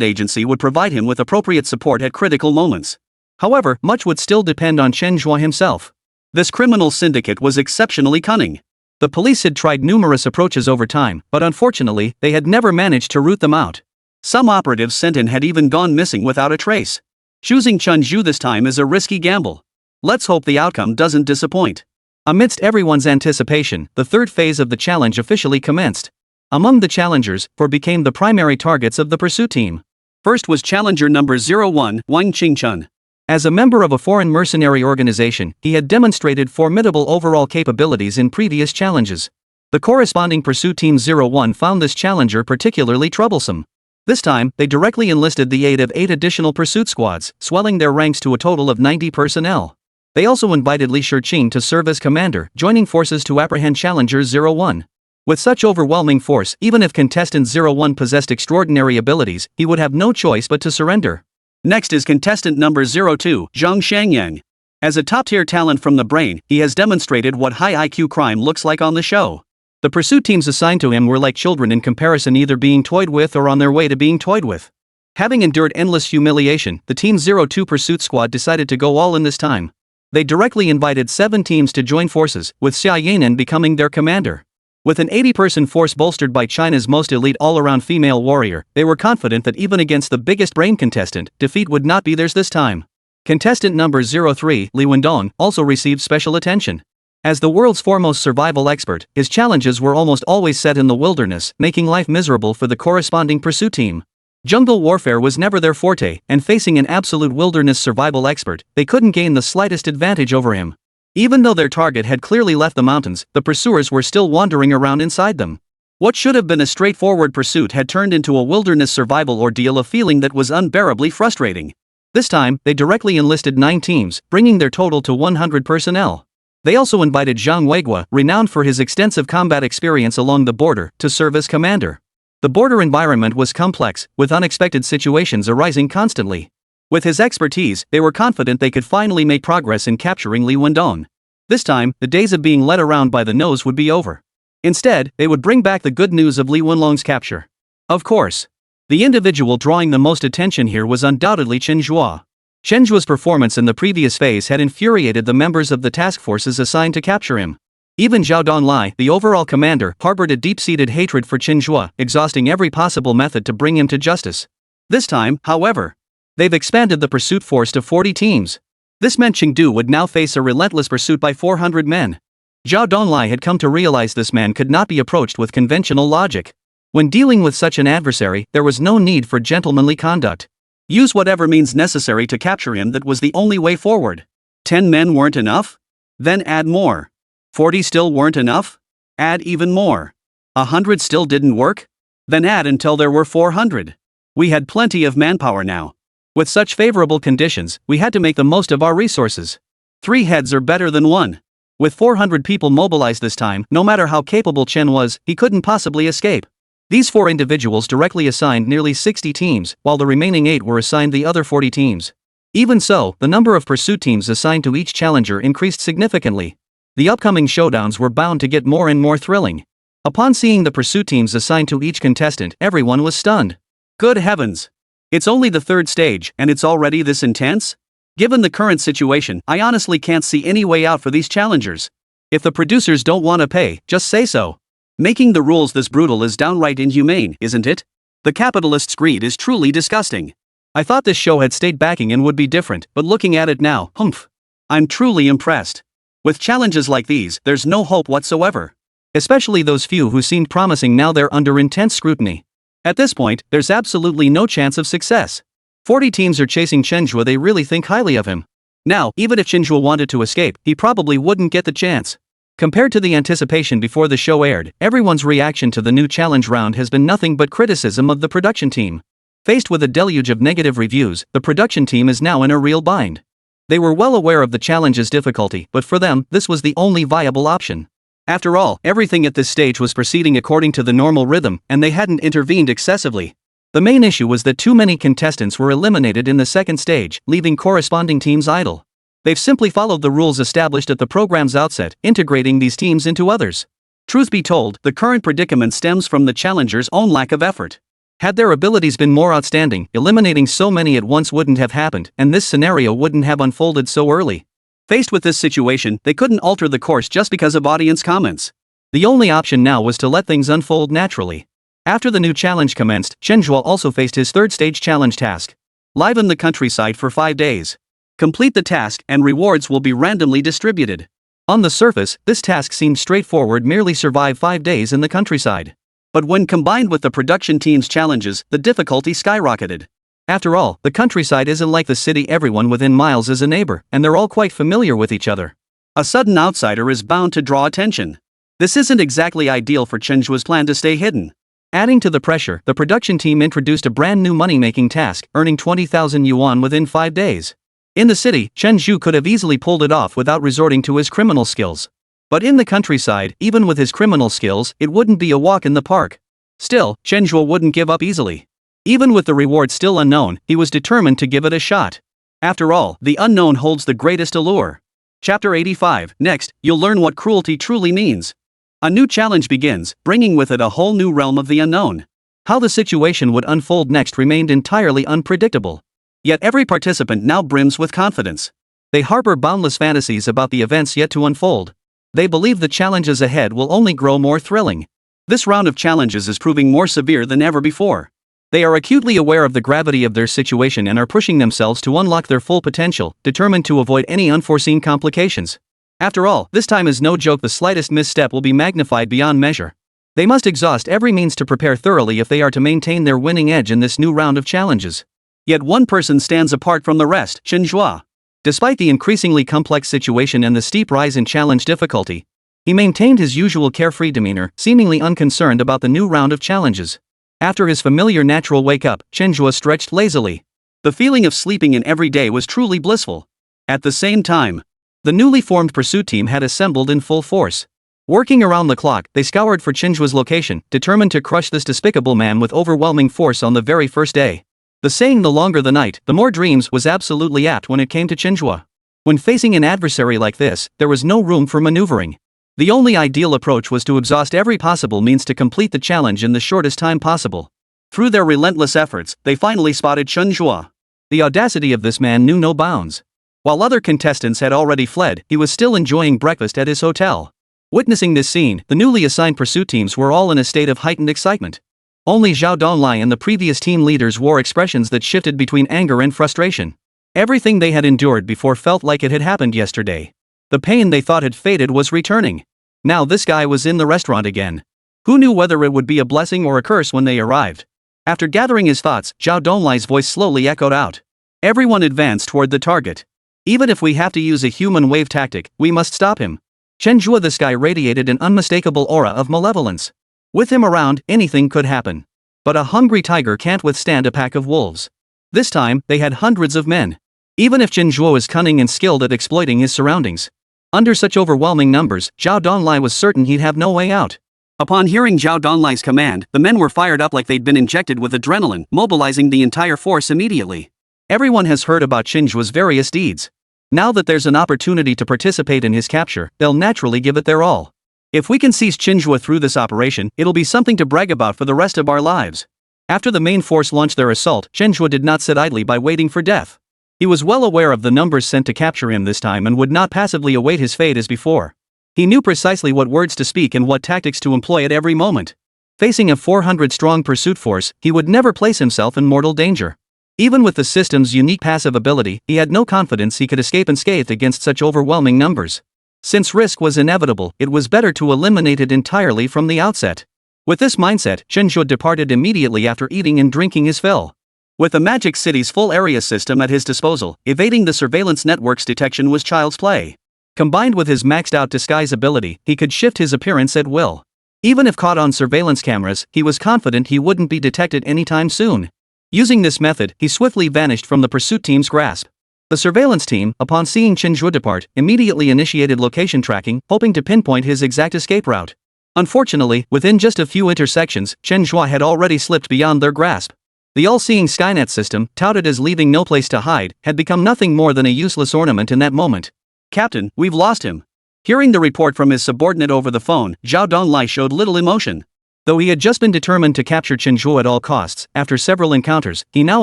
Agency would provide him with appropriate support at critical moments. However, much would still depend on Chen Zhe himself. This criminal syndicate was exceptionally cunning. The police had tried numerous approaches over time, but unfortunately, they had never managed to root them out. Some operatives sent in had even gone missing without a trace. Choosing Chen Zhe this time is a risky gamble. Let's hope the outcome doesn't disappoint. Amidst everyone's anticipation, the third phase of the challenge officially commenced. Among the challengers, 4 became the primary targets of the pursuit team. First was challenger number 01, Wang Qingchun. As a member of a foreign mercenary organization, he had demonstrated formidable overall capabilities in previous challenges. The corresponding pursuit team 01 found this challenger particularly troublesome. This time, they directly enlisted the aid of 8 additional pursuit squads, swelling their ranks to a total of 90 personnel. They also invited Li Shiqing to serve as commander, joining forces to apprehend challenger 01. With such overwhelming force, even if contestant 01 possessed extraordinary abilities, he would have no choice but to surrender. Next is contestant number 02, Zhang Shangyang. As a top-tier talent from the brain, he has demonstrated what high IQ crime looks like on the show. The pursuit teams assigned to him were like children in comparison, either being toyed with or on their way to being toyed with. Having endured endless humiliation, the Team 02 pursuit squad decided to go all in this time. They directly invited 7 teams to join forces, with Xia Yanan becoming their commander. With an 80-person force bolstered by China's most elite all-around female warrior, they were confident that even against the biggest brain contestant, defeat would not be theirs this time. Contestant number 03, Li Wendong, also received special attention. As the world's foremost survival expert, his challenges were almost always set in the wilderness, making life miserable for the corresponding pursuit team. Jungle warfare was never their forte, and facing an absolute wilderness survival expert, they couldn't gain the slightest advantage over him. Even though their target had clearly left the mountains, the pursuers were still wandering around inside them. What should have been a straightforward pursuit had turned into a wilderness survival ordeal, a feeling that was unbearably frustrating. This time, they directly enlisted 9 teams, bringing their total to 100 personnel. They also invited Zhang Weiguo, renowned for his extensive combat experience along the border, to serve as commander. The border environment was complex, with unexpected situations arising constantly. With his expertise, they were confident they could finally make progress in capturing Li Wendong. This time, the days of being led around by the nose would be over. Instead, they would bring back the good news of Li Wenlong's capture. Of course. The individual drawing the most attention here was undoubtedly Chen Zhe. Chen Zhe's performance in the previous phase had infuriated the members of the task forces assigned to capture him. Even Zhao Donglai, the overall commander, harbored a deep-seated hatred for Chen Zhe, exhausting every possible method to bring him to justice. This time, however, they've expanded the pursuit force to 40 teams. This meant Chengdu would now face a relentless pursuit by 400 men. Zhao Donglai had come to realize this man could not be approached with conventional logic. When dealing with such an adversary, there was no need for gentlemanly conduct. Use whatever means necessary to capture him, that was the only way forward. 10 men weren't enough? Then add more. 40 still weren't enough? Add even more. 100 still didn't work? Then add until there were 400. We had plenty of manpower now. With such favorable conditions, we had to make the most of our resources. 3 heads are better than 1. With 400 people mobilized this time, no matter how capable Chen was, he couldn't possibly escape. These 4 individuals directly assigned nearly 60 teams, while the remaining 8 were assigned the other 40 teams. Even so, the number of pursuit teams assigned to each challenger increased significantly. The upcoming showdowns were bound to get more and more thrilling. Upon seeing the pursuit teams assigned to each contestant, everyone was stunned. Good heavens! It's only the 3rd stage, and it's already this intense? Given the current situation, I honestly can't see any way out for these challengers. If the producers don't want to pay, just say so. Making the rules this brutal is downright inhumane, isn't it? The capitalists' greed is truly disgusting. I thought this show had stayed backing and would be different, but looking at it now, humph. I'm truly impressed. With challenges like these, there's no hope whatsoever. Especially those few who seemed promising, now they're under intense scrutiny. At this point, there's absolutely no chance of success. 40 teams are chasing Chen Zhe, they really think highly of him. Now, even if Chen Zhe wanted to escape, he probably wouldn't get the chance. Compared to the anticipation before the show aired, everyone's reaction to the new challenge round has been nothing but criticism of the production team. Faced with a deluge of negative reviews, the production team is now in a real bind. They were well aware of the challenge's difficulty, but for them, this was the only viable option. After all, everything at this stage was proceeding according to the normal rhythm, and they hadn't intervened excessively. The main issue was that too many contestants were eliminated in the 2nd stage, leaving corresponding teams idle. They've simply followed the rules established at the program's outset, integrating these teams into others. Truth be told, the current predicament stems from the challengers' own lack of effort. Had their abilities been more outstanding, eliminating so many at once wouldn't have happened, and this scenario wouldn't have unfolded so early. Faced with this situation, they couldn't alter the course just because of audience comments. The only option now was to let things unfold naturally. After the new challenge commenced, Chen Zhe also faced his third stage challenge task. Live in the countryside for 5 days. Complete the task, and rewards will be randomly distributed. On the surface, this task seemed straightforward: merely survive 5 days in the countryside. But when combined with the production team's challenges, the difficulty skyrocketed. After all, the countryside isn't like the city. Everyone within miles is a neighbor, and they're all quite familiar with each other. A sudden outsider is bound to draw attention. This isn't exactly ideal for Chen Zhe's plan to stay hidden. Adding to the pressure, the production team introduced a brand new money-making task, earning 20,000 yuan within 5 days. In the city, Chen Zhe could have easily pulled it off without resorting to his criminal skills. But in the countryside, even with his criminal skills, it wouldn't be a walk in the park. Still, Chen Zhe wouldn't give up easily. Even with the reward still unknown, he was determined to give it a shot. After all, the unknown holds the greatest allure. Chapter 85. Next, you'll learn what cruelty truly means. A new challenge begins, bringing with it a whole new realm of the unknown. How the situation would unfold next remained entirely unpredictable. Yet every participant now brims with confidence. They harbor boundless fantasies about the events yet to unfold. They believe the challenges ahead will only grow more thrilling. This round of challenges is proving more severe than ever before. They are acutely aware of the gravity of their situation and are pushing themselves to unlock their full potential, determined to avoid any unforeseen complications. After all, this time is no joke. The slightest misstep will be magnified beyond measure. They must exhaust every means to prepare thoroughly if they are to maintain their winning edge in this new round of challenges. Yet one person stands apart from the rest: Chen Zhe. Despite the increasingly complex situation and the steep rise in challenge difficulty, he maintained his usual carefree demeanor, seemingly unconcerned about the new round of challenges. After his familiar natural wake-up, Chen Zhe stretched lazily. The feeling of sleeping in every day was truly blissful. At the same time, the newly formed pursuit team had assembled in full force. Working around the clock, they scoured for Chen Zhe's location, determined to crush this despicable man with overwhelming force on the very first day. The saying "the longer the night, the more dreams" was absolutely apt when it came to Chen Zhe. When facing an adversary like this, there was no room for maneuvering. The only ideal approach was to exhaust every possible means to complete the challenge in the shortest time possible. Through their relentless efforts, they finally spotted Chen Zhe. The audacity of this man knew no bounds. While other contestants had already fled, he was still enjoying breakfast at his hotel. Witnessing this scene, the newly assigned pursuit teams were all in a state of heightened excitement. Only Zhao Donglai and the previous team leaders wore expressions that shifted between anger and frustration. Everything they had endured before felt like it had happened yesterday. The pain they thought had faded was returning. Now this guy was in the restaurant again. Who knew whether it would be a blessing or a curse when they arrived? After gathering his thoughts, Zhao Donglai's voice slowly echoed out. Everyone advanced toward the target. Even if we have to use a human wave tactic, we must stop him. Chen Zhe, this guy radiated an unmistakable aura of malevolence. With him around, anything could happen. But a hungry tiger can't withstand a pack of wolves. This time, they had hundreds of men. Even if Chen Zhe is cunning and skilled at exploiting his surroundings, under such overwhelming numbers, Zhao Donglai was certain he'd have no way out. Upon hearing Zhao Donglai's command, the men were fired up like they'd been injected with adrenaline, mobilizing the entire force immediately. Everyone has heard about Chen Zhe's various deeds. Now that there's an opportunity to participate in his capture, they'll naturally give it their all. If we can seize Chen Zhe through this operation, it'll be something to brag about for the rest of our lives. After the main force launched their assault, Chen Zhe did not sit idly by waiting for death. He was well aware of the numbers sent to capture him this time and would not passively await his fate as before. He knew precisely what words to speak and what tactics to employ at every moment. Facing a 400-strong pursuit force, he would never place himself in mortal danger. Even with the system's unique passive ability, he had no confidence he could escape unscathed against such overwhelming numbers. Since risk was inevitable, it was better to eliminate it entirely from the outset. With this mindset, Chen Zhe departed immediately after eating and drinking his fill. With the Magic City's full area system at his disposal, evading the surveillance network's detection was child's play. Combined with his maxed-out disguise ability, he could shift his appearance at will. Even if caught on surveillance cameras, he was confident he wouldn't be detected anytime soon. Using this method, he swiftly vanished from the pursuit team's grasp. The surveillance team, upon seeing Chen Zhe depart, immediately initiated location tracking, hoping to pinpoint his exact escape route. Unfortunately, within just a few intersections, Chen Zhe had already slipped beyond their grasp. The all-seeing Skynet system, touted as leaving no place to hide, had become nothing more than a useless ornament in that moment. "Captain, we've lost him." Hearing the report from his subordinate over the phone, Zhao Donglai showed little emotion. Though he had just been determined to capture Chen Zhe at all costs, after several encounters, he now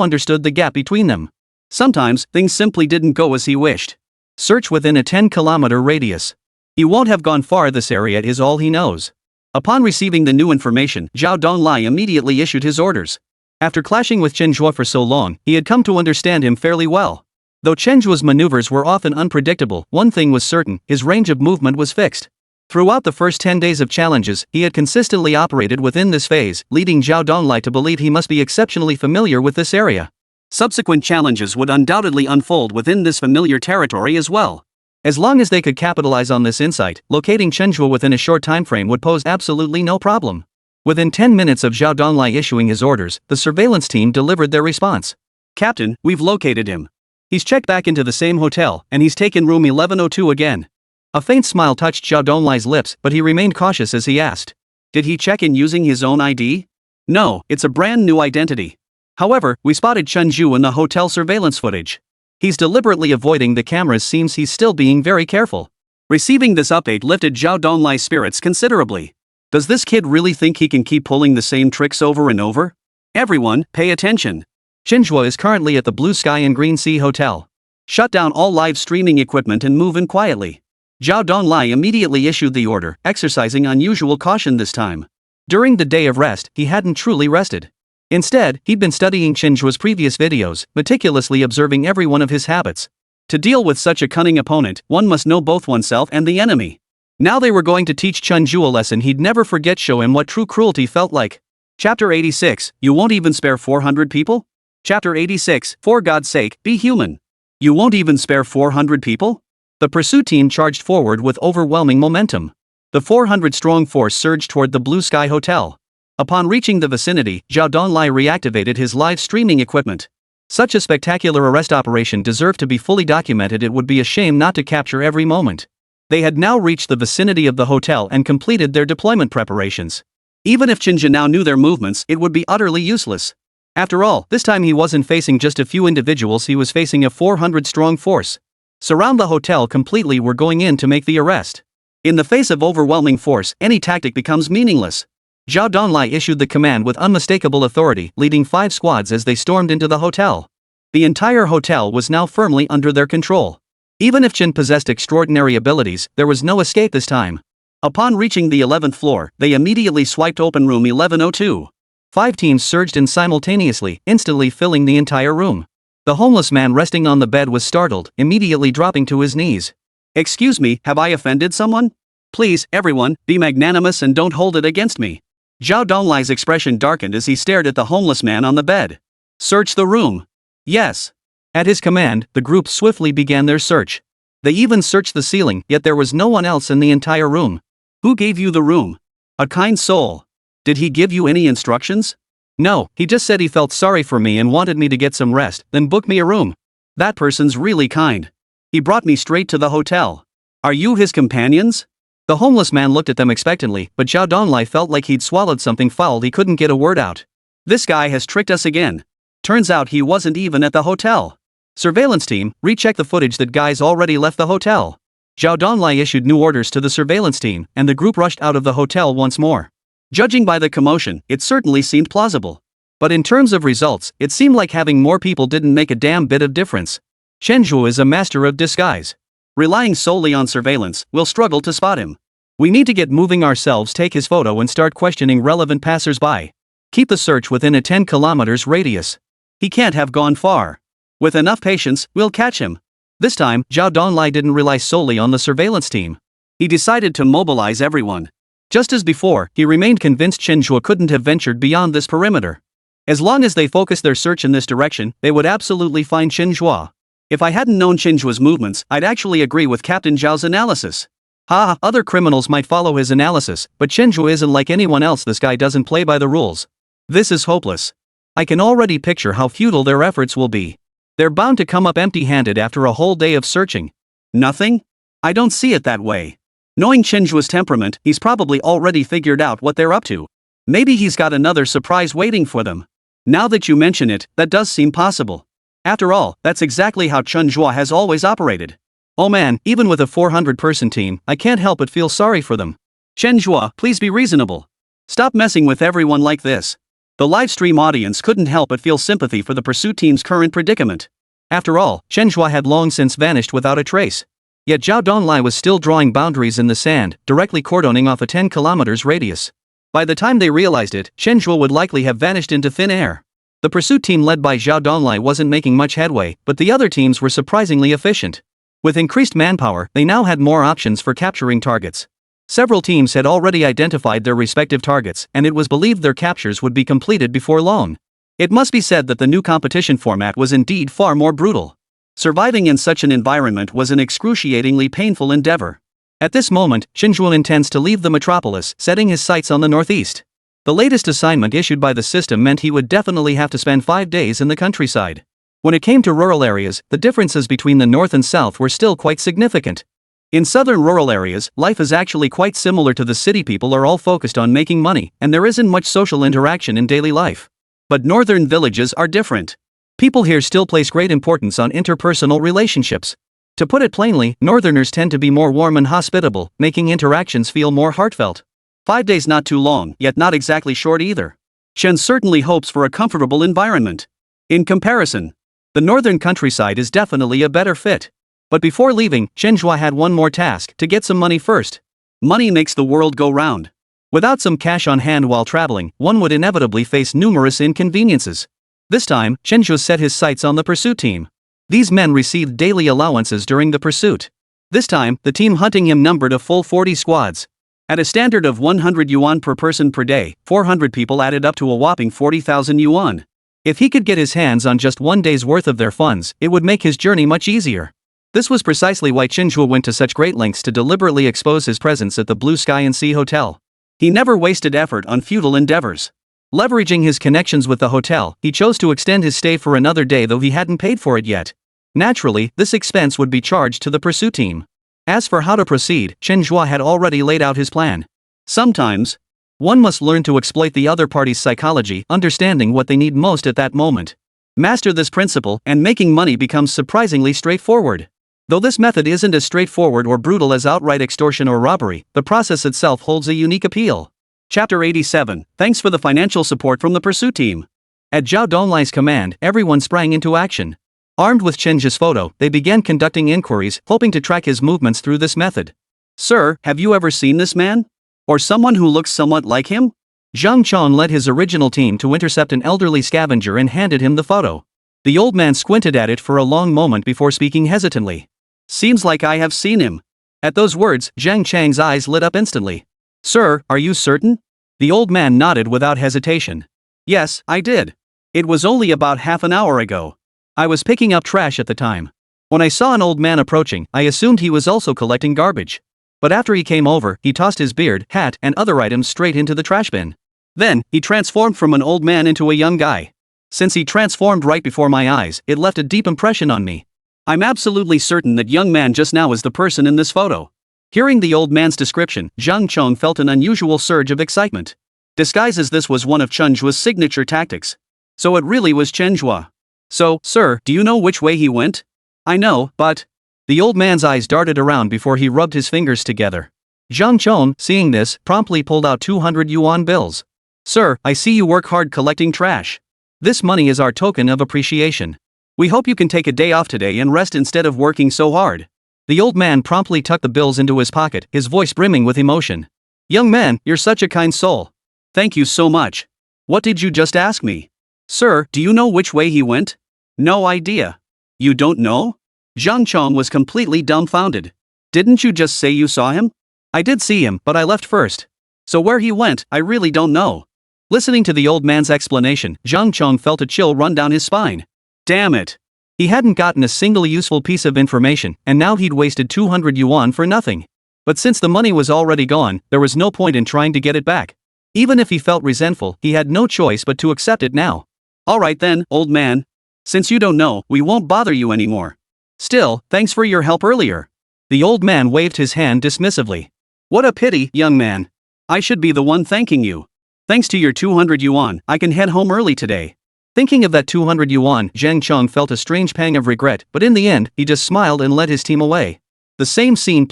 understood the gap between them. Sometimes, things simply didn't go as he wished. Search within a 10-kilometer radius. He won't have gone far. This area is all he knows. Upon receiving the new information, Zhao Donglai immediately issued his orders. After clashing with Chen Zhe for so long, he had come to understand him fairly well. Though Chen Zhe's maneuvers were often unpredictable, one thing was certain: his range of movement was fixed. Throughout the first 10 days of challenges, he had consistently operated within this phase, leading Zhao Donglai to believe he must be exceptionally familiar with this area. Subsequent challenges would undoubtedly unfold within this familiar territory as well. As long as they could capitalize on this insight, locating Chen Zhe within a short time frame would pose absolutely no problem. Within 10 minutes of Zhao Donglai issuing his orders, the surveillance team delivered their response. "Captain, we've located him. He's checked back into the same hotel, and he's taken room 1102 again." A faint smile touched Zhao Donglai's lips, but he remained cautious as he asked, "Did he check in using his own ID?" "No, it's a brand new identity. However, we spotted Chen Zhe in the hotel surveillance footage. He's deliberately avoiding the cameras. Seems he's still being very careful." Receiving this update lifted Zhao Donglai's spirits considerably. Does this kid really think he can keep pulling the same tricks over and over? Everyone, pay attention. Chen Zhe is currently at the Blue Sky and Green Sea Hotel. Shut down all live streaming equipment and move in quietly. Zhao Donglai immediately issued the order, exercising unusual caution this time. During the day of rest, he hadn't truly rested. Instead, he'd been studying Chen Zhe's previous videos, meticulously observing every one of his habits. To deal with such a cunning opponent, one must know both oneself and the enemy. Now they were going to teach Chen Zhe a lesson he'd never forget, show him what true cruelty felt like. Chapter 86, You Won't Even Spare 400 People? Chapter 86, For God's Sake, Be Human. You won't even spare 400 people? The pursuit team charged forward with overwhelming momentum. The 400-strong force surged toward the Blue Sky Hotel. Upon reaching the vicinity, Zhao Donglai reactivated his live streaming equipment. Such a spectacular arrest operation deserved to be fully documented. It would be a shame not to capture every moment. They had now reached the vicinity of the hotel and completed their deployment preparations. Even if Chen Zhe now knew their movements, it would be utterly useless. After all, this time he wasn't facing just a few individuals, he was facing a 400-strong force. Surround the hotel completely. We're going in to make the arrest. In the face of overwhelming force, any tactic becomes meaningless. Zhao Donglai issued the command with unmistakable authority, leading 5 squads as they stormed into the hotel. The entire hotel was now firmly under their control. Even if Chen possessed extraordinary abilities, there was no escape this time. Upon reaching the 11th floor, they immediately swiped open room 1102. 5 teams surged in simultaneously, instantly filling the entire room. The homeless man resting on the bed was startled, immediately dropping to his knees. "Excuse me, have I offended someone? Please, everyone, be magnanimous and don't hold it against me." Zhao Donglai's expression darkened as he stared at the homeless man on the bed. "Search the room." "Yes." At his command, the group swiftly began their search. They even searched the ceiling, yet there was no one else in the entire room. "Who gave you the room?" "A kind soul." "Did he give you any instructions?" "No, he just said he felt sorry for me and wanted me to get some rest, then booked me a room." "That person's really kind. He brought me straight to the hotel." "Are you his companions?" The homeless man looked at them expectantly, but Zhao Donglai felt like he'd swallowed something foul. He couldn't get a word out. This guy has tricked us again. Turns out he wasn't even at the hotel. Surveillance team, recheck the footage. That guy's already left the hotel. Zhao Donglai issued new orders to the surveillance team, and the group rushed out of the hotel once more. Judging by the commotion, it certainly seemed plausible. But in terms of results, it seemed like having more people didn't make a damn bit of difference. Chen Zhe is a master of disguise. Relying solely on surveillance, we'll struggle to spot him. We need to get moving ourselves, take his photo and start questioning relevant passers-by. Keep the search within a 10 kilometers radius. He can't have gone far. With enough patience, we'll catch him. This time, Zhao Donglai didn't rely solely on the surveillance team. He decided to mobilize everyone. Just as before, he remained convinced Chen Zhe couldn't have ventured beyond this perimeter. As long as they focused their search in this direction, they would absolutely find Chen Zhe. If I hadn't known Chen Zhe's movements, I'd actually agree with Captain Zhao's analysis. Other criminals might follow his analysis, but Chen Zhe isn't like anyone else. This guy doesn't play by the rules. This is hopeless. I can already picture how futile their efforts will be. They're bound to come up empty-handed after a whole day of searching. Nothing? I don't see it that way. Knowing Chen Zhe's temperament, he's probably already figured out what they're up to. Maybe he's got another surprise waiting for them. Now that you mention it, that does seem possible. After all, that's exactly how Chen Zhe has always operated. Oh man, even with a 400-person team, I can't help but feel sorry for them. Chen Zhe, please be reasonable. Stop messing with everyone like this. The livestream audience couldn't help but feel sympathy for the pursuit team's current predicament. After all, Chen Zhe had long since vanished without a trace. Yet Zhao Donglai was still drawing boundaries in the sand, directly cordoning off a 10 kilometers radius. By the time they realized it, Chen Zhe would likely have vanished into thin air. The pursuit team led by Zhao Donglai wasn't making much headway, but the other teams were surprisingly efficient. With increased manpower, they now had more options for capturing targets. Several teams had already identified their respective targets, and it was believed their captures would be completed before long. It must be said that the new competition format was indeed far more brutal. Surviving in such an environment was an excruciatingly painful endeavor. At this moment, Chen Zhe intends to leave the metropolis, setting his sights on the northeast. The latest assignment issued by the system meant he would definitely have to spend 5 days in the countryside. When it came to rural areas, the differences between the north and south were still quite significant. In southern rural areas, life is actually quite similar to the city. People are all focused on making money, and there isn't much social interaction in daily life. But northern villages are different. People here still place great importance on interpersonal relationships. To put it plainly, northerners tend to be more warm and hospitable, making interactions feel more heartfelt. 5 days not too long, yet not exactly short either. Chen certainly hopes for a comfortable environment. In comparison, the northern countryside is definitely a better fit. But before leaving, Chen Zhe had one more task: to get some money first. Money makes the world go round. Without some cash on hand while traveling, one would inevitably face numerous inconveniences. This time, Chen Zhe set his sights on the pursuit team. These men received daily allowances during the pursuit. This time, the team hunting him numbered a full 40 squads. At a standard of 100 yuan per person per day, 400 people added up to a whopping 40,000 yuan. If he could get his hands on just 1 day's worth of their funds, it would make his journey much easier. This was precisely why Chen Zhe went to such great lengths to deliberately expose his presence at the Blue Sky and Sea Hotel. He never wasted effort on futile endeavors. Leveraging his connections with the hotel, he chose to extend his stay for another day, though he hadn't paid for it yet. Naturally, this expense would be charged to the pursuit team. As for how to proceed, Chen Zhe had already laid out his plan. Sometimes, one must learn to exploit the other party's psychology, understanding what they need most at that moment. Master this principle, and making money becomes surprisingly straightforward. Though this method isn't as straightforward or brutal as outright extortion or robbery, the process itself holds a unique appeal. Chapter 87. Thanks for the financial support from the pursuit team. At Zhao Donglai's command, everyone sprang into action. Armed with Chen Zhe's photo, they began conducting inquiries, hoping to track his movements through this method. Sir, have you ever seen this man? Or someone who looks somewhat like him? Zhang Chong led his original team to intercept an elderly scavenger and handed him the photo. The old man squinted at it for a long moment before speaking hesitantly. Seems like I have seen him. At those words, Zhang Chang's eyes lit up instantly. Sir, are you certain? The old man nodded without hesitation. Yes, I did. It was only about half an hour ago. I was picking up trash at the time. When I saw an old man approaching, I assumed he was also collecting garbage. But after he came over, he tossed his beard, hat, and other items straight into the trash bin. Then, he transformed from an old man into a young guy. Since he transformed right before my eyes, it left a deep impression on me. I'm absolutely certain that young man just now is the person in this photo. Hearing the old man's description, Zhang Chong felt an unusual surge of excitement. Disguise as this was one of Chen Zhe's signature tactics. So it really was Chen Zhe. So, sir, do you know which way he went? I know, but... The old man's eyes darted around before he rubbed his fingers together. Zhang Chong, seeing this, promptly pulled out 200 yuan bills. Sir, I see you work hard collecting trash. This money is our token of appreciation. We hope you can take a day off today and rest instead of working so hard. The old man promptly tucked the bills into his pocket, his voice brimming with emotion. Young man, you're such a kind soul. Thank you so much. What did you just ask me? Sir, do you know which way he went? No idea. You don't know? Zhang Chong was completely dumbfounded. Didn't you just say you saw him? I did see him, but I left first. So where he went, I really don't know. Listening to the old man's explanation, Zhang Chong felt a chill run down his spine. Damn it. He hadn't gotten a single useful piece of information, and now he'd wasted 200 yuan for nothing. But since the money was already gone, there was no point in trying to get it back. Even if he felt resentful, he had no choice but to accept it now. Alright then, old man. Since you don't know, we won't bother you anymore. Still, thanks for your help earlier. The old man waved his hand dismissively. What a pity, young man. I should be the one thanking you. Thanks to your 200 yuan, I can head home early today. Thinking of that 200 yuan, Zhang Chong felt a strange pang of regret, but in the end, he just smiled and led his team away. The same scene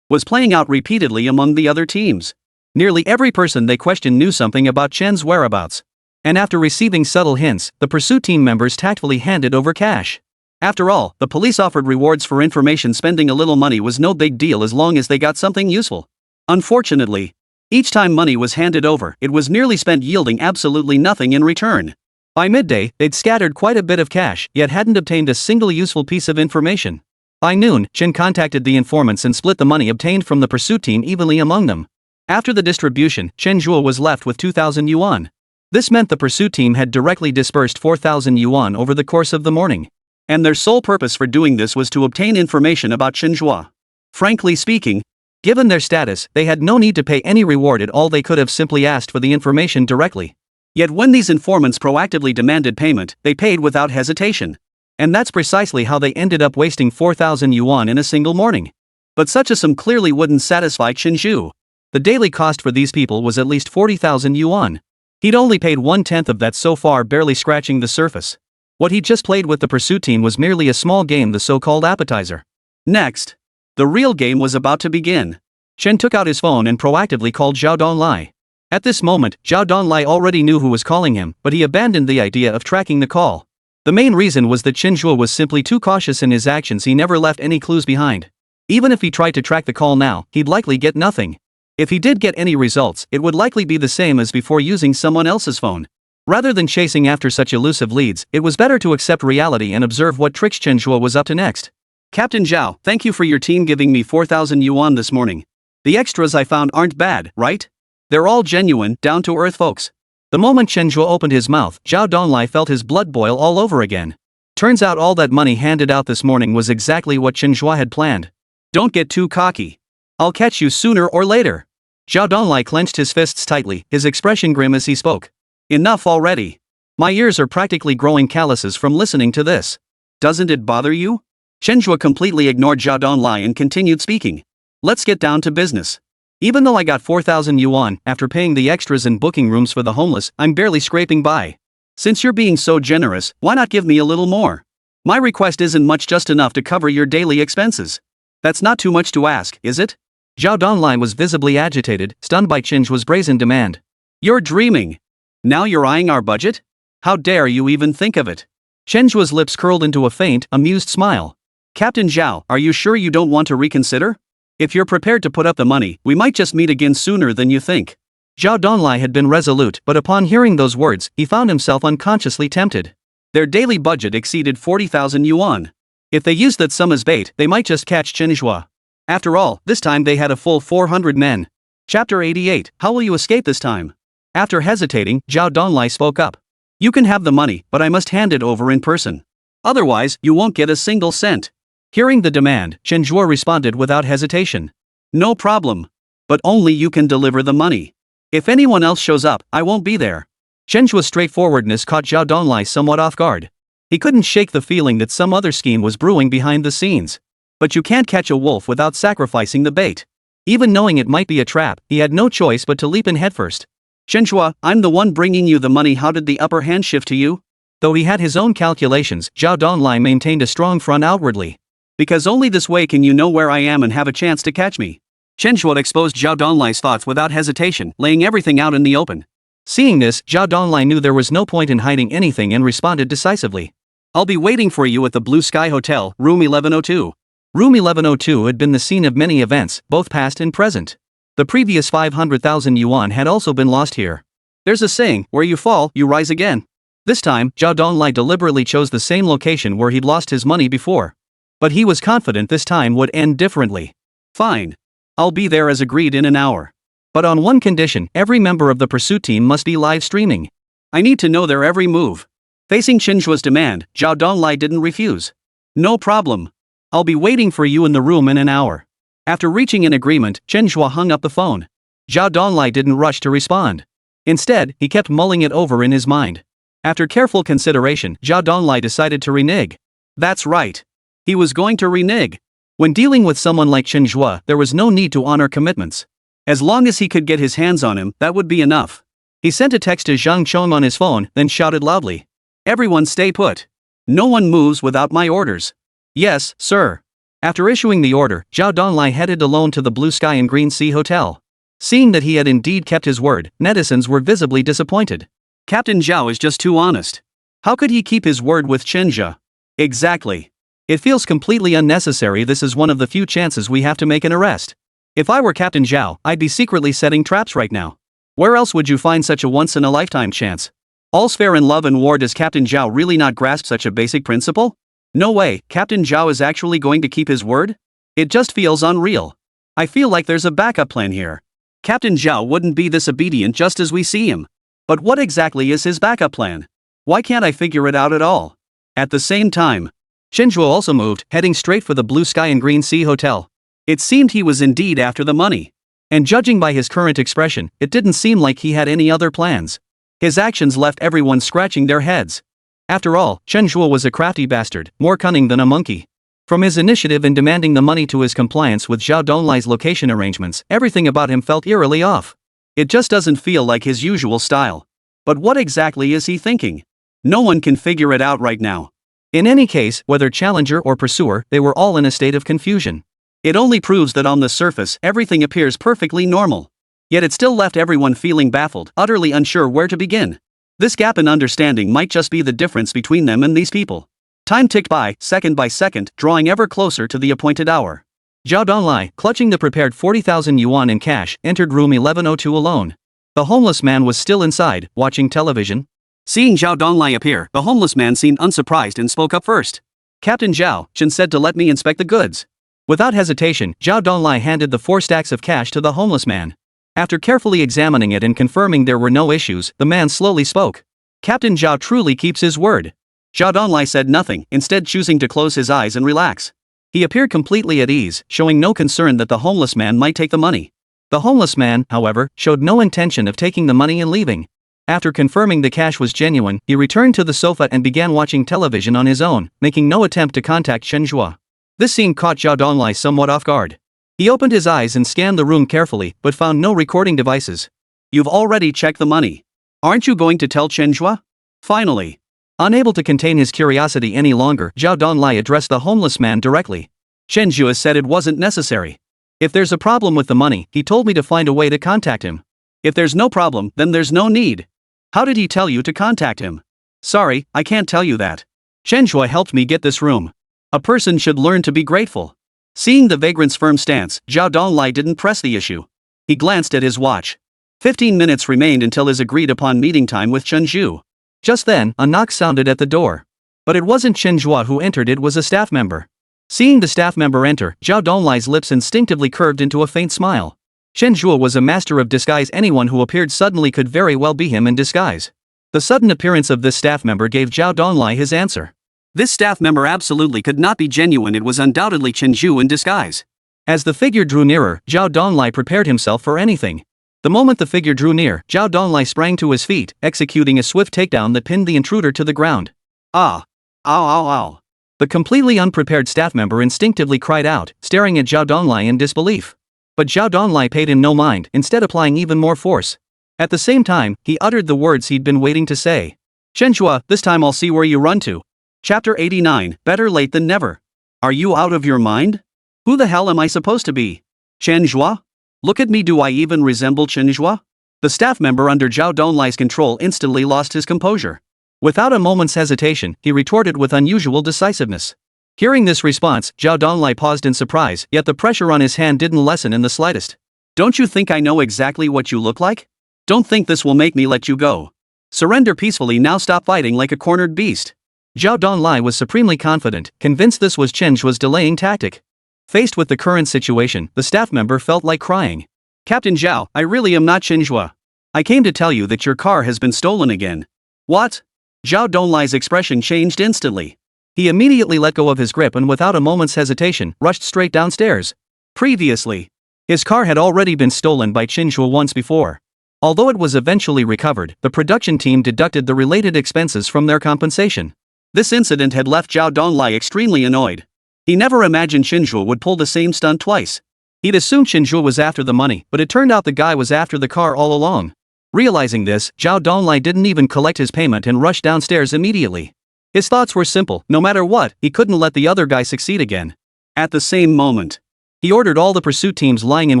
was playing out repeatedly among the other teams. Nearly every person they questioned knew something about Chen's whereabouts. And after receiving subtle hints, the pursuit team members tactfully handed over cash. After all, the police offered rewards for information. Spending a little money was no big deal as long as they got something useful. Unfortunately, each time money was handed over, it was nearly spent yielding absolutely nothing in return. By midday, they'd scattered quite a bit of cash, yet hadn't obtained a single useful piece of information. By noon, Chen contacted the informants and split the money obtained from the pursuit team evenly among them. After the distribution, Chen Zhe was left with 2,000 yuan. This meant the pursuit team had directly dispersed 4,000 yuan over the course of the morning. And their sole purpose for doing this was to obtain information about Chen Zhe. Frankly speaking, given their status, they had no need to pay any reward at all. They could have simply asked for the information directly. Yet when these informants proactively demanded payment, they paid without hesitation. And that's precisely how they ended up wasting 4,000 yuan in a single morning. But such a sum clearly wouldn't satisfy Chen Zhe. The daily cost for these people was at least 40,000 yuan. He'd only paid 1/10 of that so far, barely scratching the surface. What he'd just played with the pursuit team was merely a small game, the so-called appetizer. Next, the real game was about to begin. Chen took out his phone and proactively called Zhao Donlai. At this moment, Zhao Donlai already knew who was calling him, but he abandoned the idea of tracking the call. The main reason was that Chen Zhe was simply too cautious in his actions. He never left any clues behind. Even if he tried to track the call now, he'd likely get nothing. If he did get any results, it would likely be the same as before, using someone else's phone. Rather than chasing after such elusive leads, it was better to accept reality and observe what tricks Chen Zhe was up to next. Captain Zhao, thank you for your team giving me 4,000 yuan this morning. The extras I found aren't bad, right? They're all genuine, down-to-earth folks. The moment Chen Zhe opened his mouth, Zhao Donlai felt his blood boil all over again. Turns out all that money handed out this morning was exactly what Chen Zhe had planned. Don't get too cocky. I'll catch you sooner or later. Zhao Donlai clenched his fists tightly, his expression grim as he spoke. Enough already. My ears are practically growing calluses from listening to this. Doesn't it bother you? Chen Zhe completely ignored Zhao Donlai and continued speaking. Let's get down to business. Even though I got 4,000 yuan, after paying the extras and booking rooms for the homeless, I'm barely scraping by. Since you're being so generous, why not give me a little more? My request isn't much, just enough to cover your daily expenses. That's not too much to ask, is it? Zhao Donlai was visibly agitated, stunned by Chen Zhe's brazen demand. You're dreaming. Now you're eyeing our budget? How dare you even think of it? Chen Zhe's lips curled into a faint, amused smile. Captain Zhao, are you sure you don't want to reconsider? If you're prepared to put up the money, we might just meet again sooner than you think. Zhao Donlai had been resolute, but upon hearing those words, he found himself unconsciously tempted. Their daily budget exceeded 40,000 yuan. If they used that sum as bait, they might just catch Chen Zhe. After all, this time they had a full 400 men. Chapter 88, How will you escape this time? After hesitating, Zhao Donlai spoke up. You can have the money, but I must hand it over in person. Otherwise, you won't get a single cent. Hearing the demand, Chen Zhe responded without hesitation. No problem. But only you can deliver the money. If anyone else shows up, I won't be there. Chen Zhe's straightforwardness caught Zhao Donlai somewhat off guard. He couldn't shake the feeling that some other scheme was brewing behind the scenes. But you can't catch a wolf without sacrificing the bait. Even knowing it might be a trap, he had no choice but to leap in headfirst. Chen Zhe, I'm the one bringing you the money. How did the upper hand shift to you? Though he had his own calculations, Zhao Donlai maintained a strong front outwardly. Because only this way can you know where I am and have a chance to catch me. Chen Zhe exposed Zhao Donlai's thoughts without hesitation, laying everything out in the open. Seeing this, Zhao Donlai knew there was no point in hiding anything and responded decisively. I'll be waiting for you at the Blue Sky Hotel, room 1102. Room 1102 had been the scene of many events, both past and present. The previous 500,000 yuan had also been lost here. There's a saying, where you fall, you rise again. This time, Zhao Donlai deliberately chose the same location where he'd lost his money before. But he was confident this time would end differently. Fine. I'll be there as agreed in an hour. But on one condition, every member of the pursuit team must be live streaming. I need to know their every move. Facing Chen Zhe's demand, Zhao Donlai didn't refuse. No problem. I'll be waiting for you in the room in an hour. After reaching an agreement, Chen Zhe hung up the phone. Zhao Donlai didn't rush to respond. Instead, he kept mulling it over in his mind. After careful consideration, Zhao Donlai decided to renege. That's right. He was going to renege. When dealing with someone like Chen Zhe, there was no need to honor commitments. As long as he could get his hands on him, that would be enough. He sent a text to Zhang Chong on his phone, then shouted loudly. Everyone stay put. No one moves without my orders. Yes, sir. After issuing the order, Zhao Donglai headed alone to the Blue Sky and Green Sea Hotel. Seeing that he had indeed kept his word, netizens were visibly disappointed. Captain Zhao is just too honest. How could he keep his word with Chen Zhe? Exactly. It feels completely unnecessary. This is one of the few chances we have to make an arrest. If I were Captain Zhao, I'd be secretly setting traps right now. Where else would you find such a once-in-a-lifetime chance? All's fair in love and war. Does Captain Zhao really not grasp such a basic principle? No way, Captain Zhao is actually going to keep his word? It just feels unreal. I feel like there's a backup plan here. Captain Zhao wouldn't be this obedient just as we see him. But what exactly is his backup plan? Why can't I figure it out at all? At the same time, Chen Zhe also moved, heading straight for the Blue Sky and Green Sea Hotel. It seemed he was indeed after the money. And judging by his current expression, it didn't seem like he had any other plans. His actions left everyone scratching their heads. After all, Chen Zhe was a crafty bastard, more cunning than a monkey. From his initiative in demanding the money to his compliance with Zhao Donglai's location arrangements, everything about him felt eerily off. It just doesn't feel like his usual style. But what exactly is he thinking? No one can figure it out right now. In any case, whether challenger or pursuer, they were all in a state of confusion. It only proves that on the surface, everything appears perfectly normal. Yet it still left everyone feeling baffled, utterly unsure where to begin. This gap in understanding might just be the difference between them and these people. Time ticked by second, drawing ever closer to the appointed hour. Zhao Donglai, clutching the prepared 40,000 yuan in cash, entered room 1102 alone. The homeless man was still inside, watching television. Seeing Zhao Donglai appear, the homeless man seemed unsurprised and spoke up first. Captain Zhao, Chen said to let me inspect the goods. Without hesitation, Zhao Donglai handed the 4 stacks of cash to the homeless man. After carefully examining it and confirming there were no issues, the man slowly spoke. Captain Zhao truly keeps his word. Zhao Donglai said nothing, instead choosing to close his eyes and relax. He appeared completely at ease, showing no concern that the homeless man might take the money. The homeless man, however, showed no intention of taking the money and leaving. After confirming the cash was genuine, he returned to the sofa and began watching television on his own, making no attempt to contact Chen Zhe. This scene caught Zhao Donglai somewhat off guard. He opened his eyes and scanned the room carefully, but found no recording devices. You've already checked the money. Aren't you going to tell Chen Zhe? Finally. Unable to contain his curiosity any longer, Zhao Donglai addressed the homeless man directly. Chen Zhe said it wasn't necessary. If there's a problem with the money, he told me to find a way to contact him. If there's no problem, then there's no need. How did he tell you to contact him? Sorry, I can't tell you that. Chen Zhe helped me get this room. A person should learn to be grateful. Seeing the vagrant's firm stance, Zhao Donglai didn't press the issue. He glanced at his watch. 15 minutes remained until his agreed-upon meeting time with Chen Zhe. Just then, a knock sounded at the door. But it wasn't Chen Zhe who entered, it was a staff member. Seeing the staff member enter, Zhao Donglai's lips instinctively curved into a faint smile. Chen Zhe was a master of disguise. Anyone who appeared suddenly could very well be him in disguise. The sudden appearance of this staff member gave Zhao Donglai his answer. This staff member absolutely could not be genuine. It was undoubtedly Chen Zhe in disguise. As the figure drew nearer, Zhao Donglai prepared himself for anything. The moment the figure drew near, Zhao Donglai sprang to his feet, executing a swift takedown that pinned the intruder to the ground. Ah! Ow ow ow! The completely unprepared staff member instinctively cried out, staring at Zhao Donglai in disbelief. But Zhao Donglai paid him no mind, instead applying even more force. At the same time, he uttered the words he'd been waiting to say. Chen Zhe, this time I'll see where you run to. Chapter 89, Better Late Than Never. Are you out of your mind? Who the hell am I supposed to be? Chen Zhe? Look at me, do I even resemble Chen Zhe? The staff member under Zhao Donglai's control instantly lost his composure. Without a moment's hesitation, he retorted with unusual decisiveness. Hearing this response, Zhao Donglai paused in surprise, yet the pressure on his hand didn't lessen in the slightest. Don't you think I know exactly what you look like? Don't think this will make me let you go. Surrender peacefully now, stop fighting like a cornered beast. Zhao Donglai was supremely confident, convinced this was Chen Zhe's delaying tactic. Faced with the current situation, the staff member felt like crying. Captain Zhao, I really am not Chen Zhe. I came to tell you that your car has been stolen again. What? Zhao Donglai's expression changed instantly. He immediately let go of his grip and without a moment's hesitation, rushed straight downstairs. Previously, his car had already been stolen by Chen Zhe once before. Although it was eventually recovered, the production team deducted the related expenses from their compensation. This incident had left Zhao Donglai extremely annoyed. He never imagined Chen Zhe would pull the same stunt twice. He'd assumed Chen Zhe was after the money, but it turned out the guy was after the car all along. Realizing this, Zhao Donglai didn't even collect his payment and rushed downstairs immediately. His thoughts were simple: no matter what, he couldn't let the other guy succeed again. At the same moment, he ordered all the pursuit teams lying in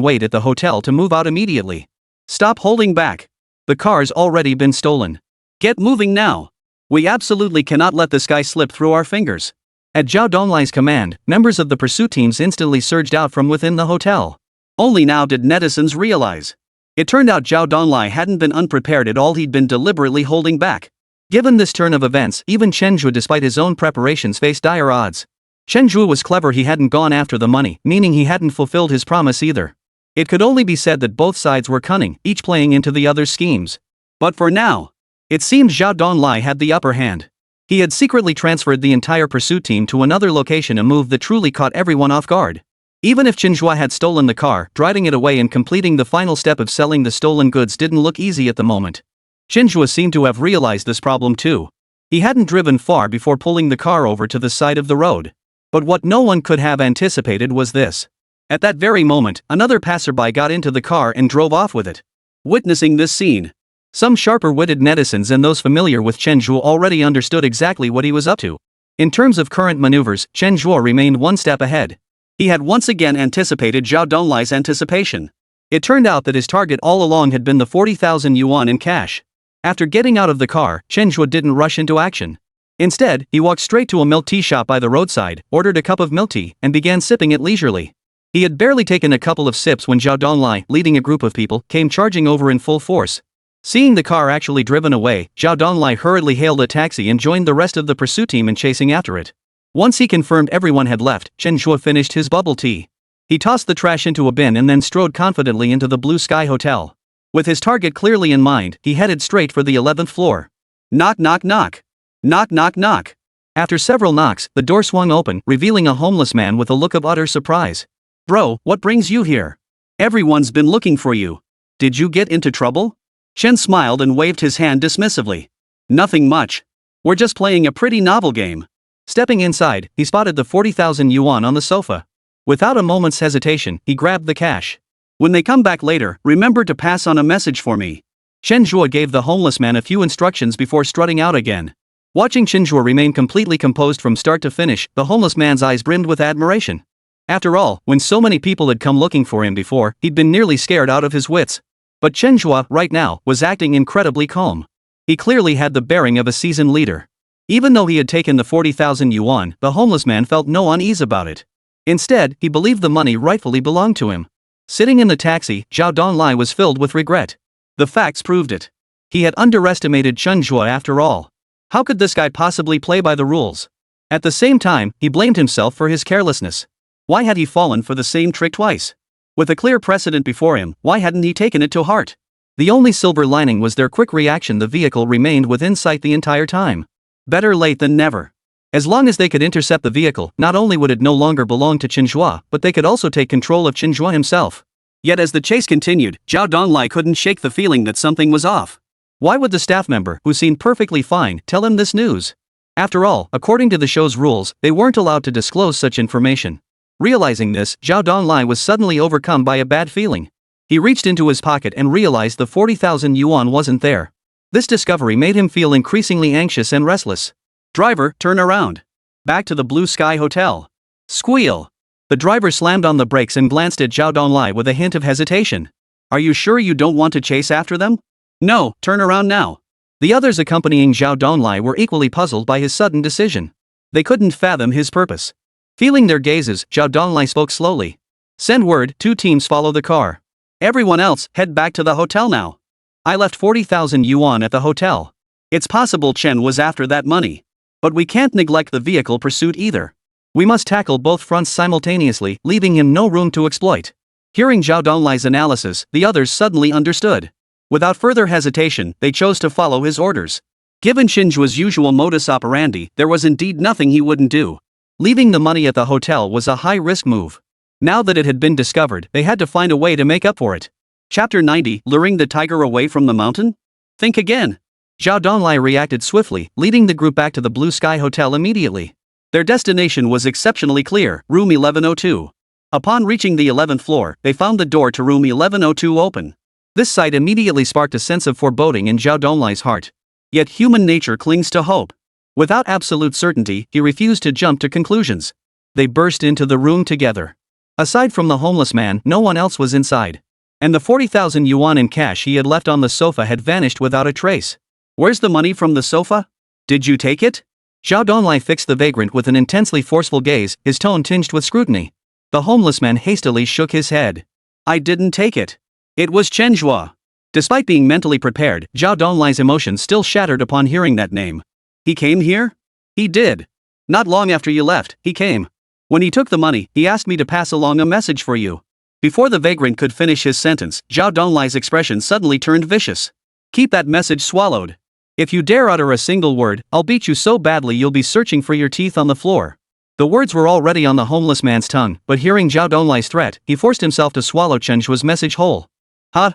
wait at the hotel to move out immediately. Stop holding back. The car's already been stolen. Get moving now. We absolutely cannot let this guy slip through our fingers. At Zhao Donglai's command, members of the pursuit teams instantly surged out from within the hotel. Only now did netizens realize. It turned out Zhao Donglai hadn't been unprepared at all, he'd been deliberately holding back. Given this turn of events, even Chen Zhe, despite his own preparations, faced dire odds. Chen Zhe was clever, he hadn't gone after the money, meaning he hadn't fulfilled his promise either. It could only be said that both sides were cunning, each playing into the other's schemes. But for now, it seemed Zhao Donglai had the upper hand. He had secretly transferred the entire pursuit team to another location, a move that truly caught everyone off guard. Even if Chen Zhe had stolen the car, driving it away and completing the final step of selling the stolen goods didn't look easy at the moment. Chen Zhe seemed to have realized this problem too. He hadn't driven far before pulling the car over to the side of the road. But what no one could have anticipated was this. At that very moment, another passerby got into the car and drove off with it. Witnessing this scene, some sharper-witted netizens and those familiar with Chen Zhe already understood exactly what he was up to. In terms of current maneuvers, Chen Zhe remained one step ahead. He had once again anticipated Zhao Donglai's anticipation. It turned out that his target all along had been the 40,000 yuan in cash. After getting out of the car, Chen Zhe didn't rush into action. Instead, he walked straight to a milk tea shop by the roadside, ordered a cup of milk tea, and began sipping it leisurely. He had barely taken a couple of sips when Zhao Donglai, leading a group of people, came charging over in full force. Seeing the car actually driven away, Zhao Donglai hurriedly hailed a taxi and joined the rest of the pursuit team in chasing after it. Once he confirmed everyone had left, Chen Zhe finished his bubble tea. He tossed the trash into a bin and then strode confidently into the Blue Sky Hotel. With his target clearly in mind, he headed straight for the 11th floor. Knock knock knock. Knock knock knock. After several knocks, the door swung open, revealing a homeless man with a look of utter surprise. Bro, what brings you here? Everyone's been looking for you. Did you get into trouble? Chen smiled and waved his hand dismissively. Nothing much. We're just playing a pretty novel game. Stepping inside, he spotted the 40,000 yuan on the sofa. Without a moment's hesitation, he grabbed the cash. When they come back later, remember to pass on a message for me. Chen Zhe gave the homeless man a few instructions before strutting out again. Watching Chen Zhe remain completely composed from start to finish, the homeless man's eyes brimmed with admiration. After all, when so many people had come looking for him before, he'd been nearly scared out of his wits. But Chen Zhe, right now, was acting incredibly calm. He clearly had the bearing of a seasoned leader. Even though he had taken the 40,000 yuan, the homeless man felt no unease about it. Instead, he believed the money rightfully belonged to him. Sitting in the taxi, Zhao Donglai was filled with regret. The facts proved it. He had underestimated Chen Zhe after all. How could this guy possibly play by the rules? At the same time, he blamed himself for his carelessness. Why had he fallen for the same trick twice? With a clear precedent before him, why hadn't he taken it to heart? The only silver lining was their quick reaction. The vehicle remained within sight the entire time. Better late than never. As long as they could intercept the vehicle, not only would it no longer belong to Chen Zhe, but they could also take control of Chen Zhe himself. Yet as the chase continued, Zhao Donglai couldn't shake the feeling that something was off. Why would the staff member, who seemed perfectly fine, tell him this news? After all, according to the show's rules, they weren't allowed to disclose such information. Realizing this, Zhao Donglai was suddenly overcome by a bad feeling. He reached into his pocket and realized the 40,000 yuan wasn't there. This discovery made him feel increasingly anxious and restless. Driver, turn around. Back to the Blue Sky Hotel. Squeal. The driver slammed on the brakes and glanced at Zhao Donglai with a hint of hesitation. Are you sure you don't want to chase after them? No, turn around now. The others accompanying Zhao Donglai were equally puzzled by his sudden decision. They couldn't fathom his purpose. Feeling their gazes, Zhao Donglai spoke slowly. Send word, 2 teams follow the car. Everyone else, head back to the hotel now. I left 40,000 yuan at the hotel. It's possible Chen was after that money. But we can't neglect the vehicle pursuit either. We must tackle both fronts simultaneously, leaving him no room to exploit. Hearing Zhao Donglai's analysis, the others suddenly understood. Without further hesitation, they chose to follow his orders. Given Chen Zhe's usual modus operandi, there was indeed nothing he wouldn't do. Leaving the money at the hotel was a high-risk move. Now that it had been discovered, they had to find a way to make up for it. Chapter 90, Luring the Tiger Away from the Mountain? Think again. Zhao Donglai reacted swiftly, leading the group back to the Blue Sky Hotel immediately. Their destination was exceptionally clear, room 1102. Upon reaching the 11th floor, they found the door to room 1102 open. This sight immediately sparked a sense of foreboding in Zhao Donglai's heart. Yet human nature clings to hope. Without absolute certainty, he refused to jump to conclusions. They burst into the room together. Aside from the homeless man, no one else was inside. And the 40,000 yuan in cash he had left on the sofa had vanished without a trace. Where's the money from the sofa? Did you take it? Zhao Donglai fixed the vagrant with an intensely forceful gaze, his tone tinged with scrutiny. The homeless man hastily shook his head. I didn't take it. It was Chen Zhe. Despite being mentally prepared, Zhao Donglai's emotions still shattered upon hearing that name. He came here? He did. Not long after you left, he came. When he took the money, he asked me to pass along a message for you. Before the vagrant could finish his sentence, Zhao Donglai's expression suddenly turned vicious. Keep that message swallowed. If you dare utter a single word, I'll beat you so badly you'll be searching for your teeth on the floor. The words were already on the homeless man's tongue, but hearing Zhao Donglai's threat, he forced himself to swallow Chen Zhe's message whole.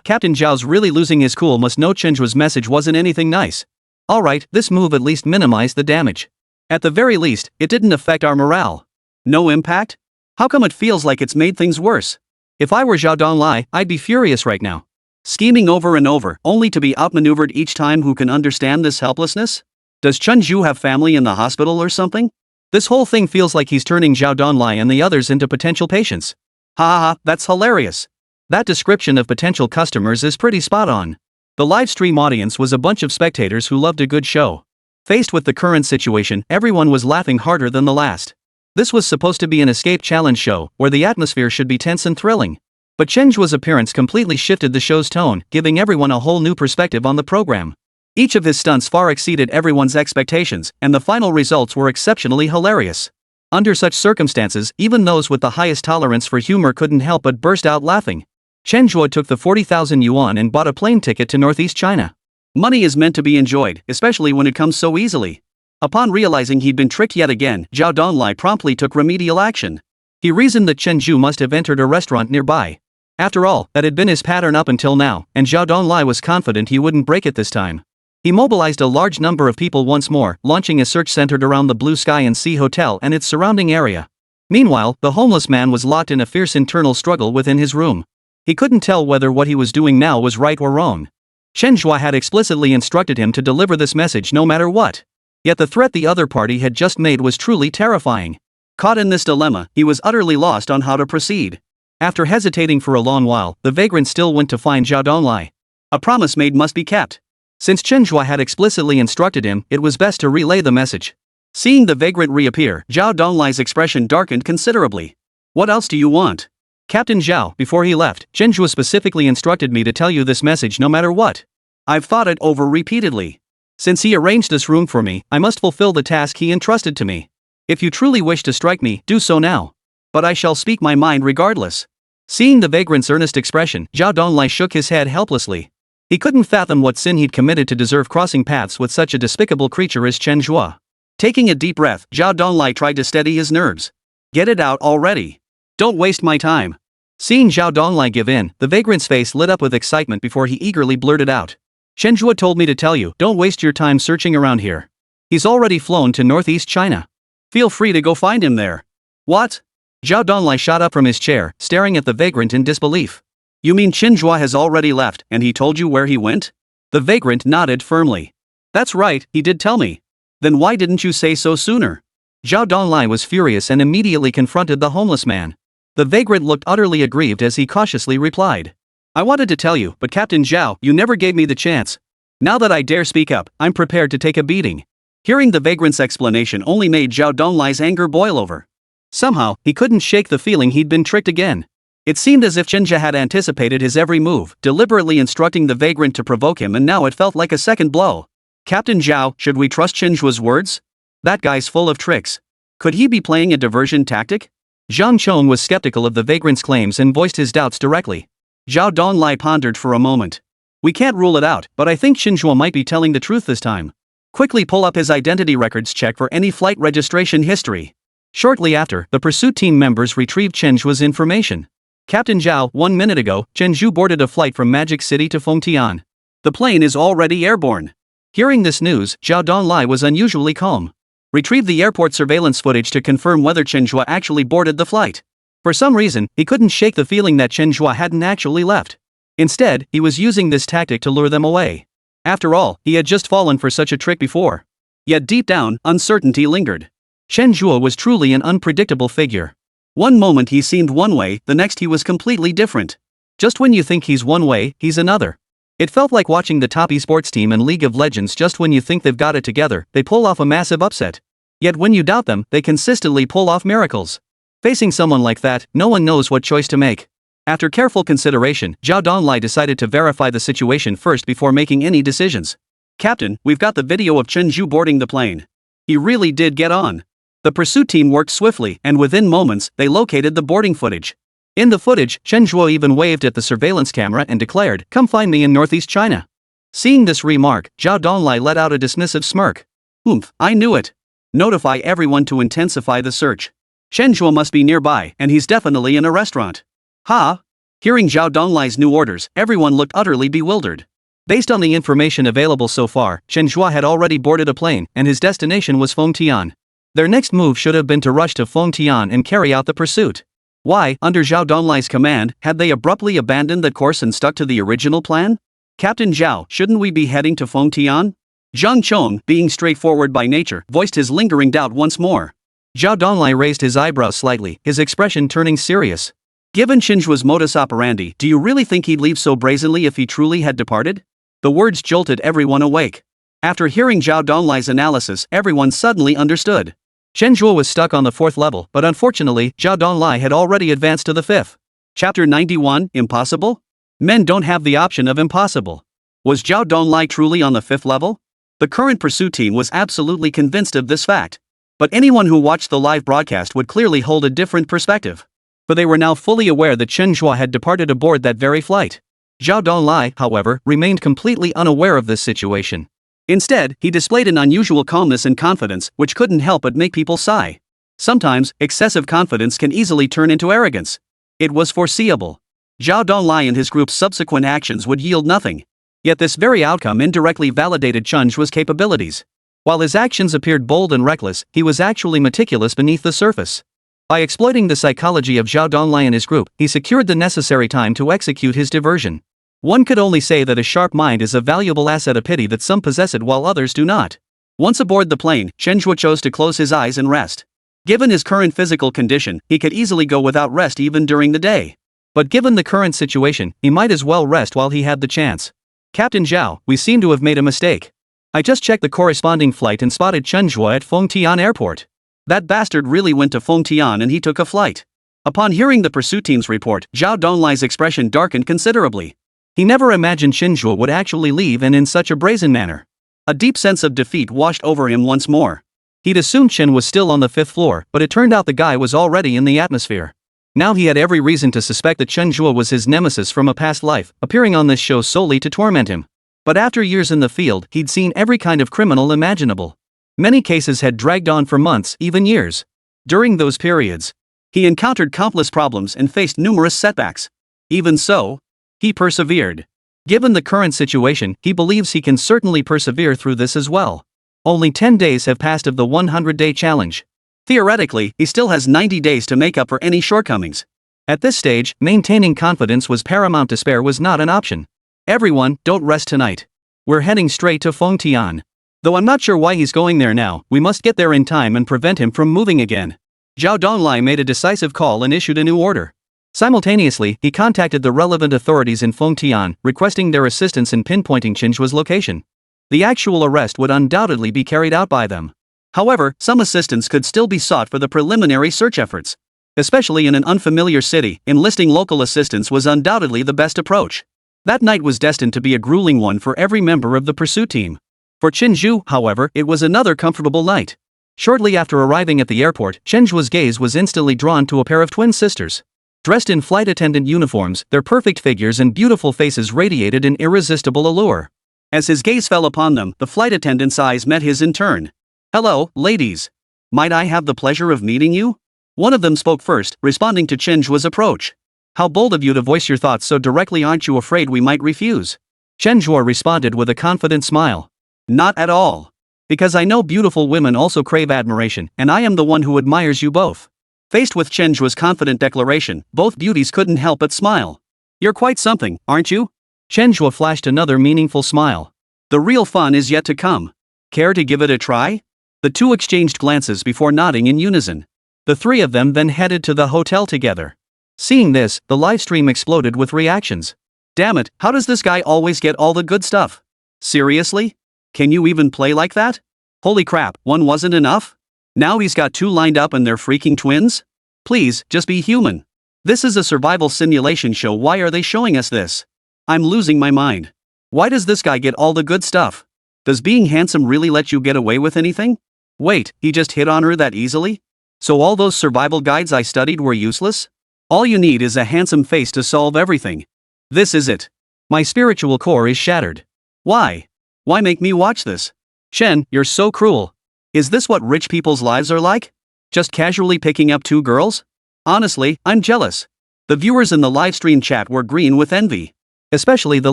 Captain Zhao's really losing his cool must know Chen Zhe's message wasn't anything nice. Alright, this move at least minimized the damage. At the very least, it didn't affect our morale. No impact? How come it feels like it's made things worse? If I were Zhao Donglai, I'd be furious right now. Scheming over and over, only to be outmaneuvered each time. Who can understand this helplessness? Does Chen Zhe have family in the hospital or something? This whole thing feels like he's turning Zhao Donglai and the others into potential patients. That's hilarious. That description of potential customers is pretty spot on. The live stream audience was a bunch of spectators who loved a good show. Faced with the current situation, everyone was laughing harder than the last. This was supposed to be an escape challenge show, where the atmosphere should be tense and thrilling. But Chen Zhe's appearance completely shifted the show's tone, giving everyone a whole new perspective on the program. Each of his stunts far exceeded everyone's expectations, and the final results were exceptionally hilarious. Under such circumstances, even those with the highest tolerance for humor couldn't help but burst out laughing. Chen Zhe took the 40,000 yuan and bought a plane ticket to Northeast China. Money is meant to be enjoyed, especially when it comes so easily. Upon realizing he'd been tricked yet again, Zhao Donglai promptly took remedial action. He reasoned that Chen Zhe must have entered a restaurant nearby. After all, that had been his pattern up until now, and Zhao Donglai was confident he wouldn't break it this time. He mobilized a large number of people once more, launching a search centered around the Blue Sky and Sea Hotel and its surrounding area. Meanwhile, the homeless man was locked in a fierce internal struggle within his room. He couldn't tell whether what he was doing now was right or wrong. Chen Zhe had explicitly instructed him to deliver this message no matter what. Yet the threat the other party had just made was truly terrifying. Caught in this dilemma, he was utterly lost on how to proceed. After hesitating for a long while, the vagrant still went to find Zhao Donglai. A promise made must be kept. Since Chen Zhe had explicitly instructed him, it was best to relay the message. Seeing the vagrant reappear, Zhao Donglai's expression darkened considerably. What else do you want? Captain Zhao, before he left, Chen Zhe specifically instructed me to tell you this message no matter what. I've thought it over repeatedly. Since he arranged this room for me, I must fulfill the task he entrusted to me. If you truly wish to strike me, do so now. But I shall speak my mind regardless. Seeing the vagrant's earnest expression, Zhao Donglai shook his head helplessly. He couldn't fathom what sin he'd committed to deserve crossing paths with such a despicable creature as Chen Zhe. Taking a deep breath, Zhao Donglai tried to steady his nerves. Get it out already. Don't waste my time. Seeing Zhao Donglai give in, the vagrant's face lit up with excitement before he eagerly blurted out. Chen Zhe told me to tell you, don't waste your time searching around here. He's already flown to Northeast China. Feel free to go find him there. What? Zhao Donglai shot up from his chair, staring at the vagrant in disbelief. You mean Chen Zhe has already left, and he told you where he went? The vagrant nodded firmly. That's right, he did tell me. Then why didn't you say so sooner? Zhao Donglai was furious and immediately confronted the homeless man. The vagrant looked utterly aggrieved as he cautiously replied. I wanted to tell you, but Captain Zhao, you never gave me the chance. Now that I dare speak up, I'm prepared to take a beating. Hearing the vagrant's explanation only made Zhao Donglai's anger boil over. Somehow, he couldn't shake the feeling he'd been tricked again. It seemed as if Chen Zhe had anticipated his every move, deliberately instructing the vagrant to provoke him, and now it felt like a second blow. Captain Zhao, should we trust Chen Zhe's words? That guy's full of tricks. Could he be playing a diversion tactic? Zhang Chong was skeptical of the vagrant's claims and voiced his doubts directly. Zhao Donglai pondered for a moment. We can't rule it out, but I think Chen Zhe might be telling the truth this time. Quickly pull up his identity records, check for any flight registration history. Shortly after, the pursuit team members retrieved Chen Zhe's information. Captain Zhao, 1 minute ago, Chen Zhe boarded a flight from Magic City to Fengtian. The plane is already airborne. Hearing this news, Zhao Donglai was unusually calm. Retrieved the airport surveillance footage to confirm whether Chen Zhe actually boarded the flight. For some reason, he couldn't shake the feeling that Chen Zhe hadn't actually left. Instead, he was using this tactic to lure them away. After all, he had just fallen for such a trick before. Yet deep down, uncertainty lingered. Chen Zhe was truly an unpredictable figure. One moment he seemed one way, the next he was completely different. Just when you think he's one way, he's another. It felt like watching the top esports team in League of Legends. Just when you think they've got it together, they pull off a massive upset. Yet when you doubt them, they consistently pull off miracles. Facing someone like that, no one knows what choice to make. After careful consideration, Zhao Donglai decided to verify the situation first before making any decisions. Captain, we've got the video of Chen Zhe boarding the plane. He really did get on. The pursuit team worked swiftly, and within moments, they located the boarding footage. In the footage, Chen Zhe even waved at the surveillance camera and declared, "Come find me in Northeast China." Seeing this remark, Zhao Donglai let out a dismissive smirk. "Oomph, I knew it. Notify everyone to intensify the search. Chen Zhe must be nearby, and he's definitely in a restaurant." Ha! Hearing Zhao Donglai's new orders, everyone looked utterly bewildered. Based on the information available so far, Chen Zhe had already boarded a plane, and his destination was Fengtian. Their next move should have been to rush to Fengtian and carry out the pursuit. Why, under Zhao Donglai's command, had they abruptly abandoned that course and stuck to the original plan? "Captain Zhao, shouldn't we be heading to Fengtian?" Zhang Chong, being straightforward by nature, voiced his lingering doubt once more. Zhao Donglai raised his eyebrows slightly, his expression turning serious. Given Chen Zhe's modus operandi, do you really think he'd leave so brazenly if he truly had departed? The words jolted everyone awake. After hearing Zhao Donglai's analysis, everyone suddenly understood. Chen Zhe was stuck on the 4th level, but unfortunately, Zhao Donglai had already advanced to the 5th. Chapter 91, Impossible? Men don't have the option of impossible. Was Zhao Donglai truly on the 5th level? The current pursuit team was absolutely convinced of this fact. But anyone who watched the live broadcast would clearly hold a different perspective. For they were now fully aware that Chen Zhe had departed aboard that very flight. Zhao Donglai, however, remained completely unaware of this situation. Instead, he displayed an unusual calmness and confidence, which couldn't help but make people sigh. Sometimes, excessive confidence can easily turn into arrogance. It was foreseeable. Zhao Donglai and his group's subsequent actions would yield nothing. Yet this very outcome indirectly validated Chen Zhe's capabilities. While his actions appeared bold and reckless, he was actually meticulous beneath the surface. By exploiting the psychology of Zhao Donglai and his group, he secured the necessary time to execute his diversion. One could only say that a sharp mind is a valuable asset, a pity that some possess it while others do not. Once aboard the plane, Chen Zhe chose to close his eyes and rest. Given his current physical condition, he could easily go without rest even during the day. But given the current situation, he might as well rest while he had the chance. "Captain Zhao, we seem to have made a mistake. I just checked the corresponding flight and spotted Chen Zhe at Fengtian Airport. That bastard really went to Fengtian and he took a flight." Upon hearing the pursuit team's report, Zhao Donglai's expression darkened considerably. He never imagined Chen Zhe would actually leave, and in such a brazen manner. A deep sense of defeat washed over him once more. He'd assumed Chen was still on the 5th floor, but it turned out the guy was already in the atmosphere. Now he had every reason to suspect that Chen Zhe was his nemesis from a past life, appearing on this show solely to torment him. But after years in the field, he'd seen every kind of criminal imaginable. Many cases had dragged on for months, even years. During those periods, he encountered countless problems and faced numerous setbacks. Even so, he persevered. Given the current situation, he believes he can certainly persevere through this as well. Only 10 days have passed of the 100-day challenge. Theoretically, he still has 90 days to make up for any shortcomings. At this stage, maintaining confidence was paramount. Despair was not an option. "Everyone, don't rest tonight. We're heading straight to Fengtian. Though I'm not sure why he's going there now, we must get there in time and prevent him from moving again." Zhao Donglai made a decisive call and issued a new order. Simultaneously, he contacted the relevant authorities in Fengtian, requesting their assistance in pinpointing Chen Zhe's location. The actual arrest would undoubtedly be carried out by them. However, some assistance could still be sought for the preliminary search efforts. Especially in an unfamiliar city, enlisting local assistance was undoubtedly the best approach. That night was destined to be a grueling one for every member of the pursuit team. For Chen Zhe, however, it was another comfortable night. Shortly after arriving at the airport, Chen Zhe's gaze was instantly drawn to a pair of twin sisters. Dressed in flight attendant uniforms, their perfect figures and beautiful faces radiated an irresistible allure. As his gaze fell upon them, the flight attendant's eyes met his in turn. "Hello, ladies. Might I have the pleasure of meeting you?" One of them spoke first, responding to Chen Zhe's approach. "How bold of you to voice your thoughts so directly. Aren't you afraid we might refuse?" Chen Zhe responded with a confident smile. "Not at all. Because I know beautiful women also crave admiration, and I am the one who admires you both." Faced with Chen Zhe's confident declaration, both beauties couldn't help but smile. "You're quite something, aren't you?" Chen Zhe flashed another meaningful smile. "The real fun is yet to come. Care to give it a try?" The two exchanged glances before nodding in unison. The three of them then headed to the hotel together. Seeing this, the livestream exploded with reactions. Damn it, how does this guy always get all the good stuff? Seriously? Can you even play like that? Holy crap, one wasn't enough? Now he's got two lined up and they're freaking twins? Please, just be human. This is a survival simulation show, why are they showing us this? I'm losing my mind. Why does this guy get all the good stuff? Does being handsome really let you get away with anything? Wait, he just hit on her that easily? So all those survival guides I studied were useless? All you need is a handsome face to solve everything. This is it. My spiritual core is shattered. Why? Why make me watch this? Chen, you're so cruel. Is this what rich people's lives are like? Just casually picking up two girls? Honestly, I'm jealous. The viewers in the livestream chat were green with envy. Especially the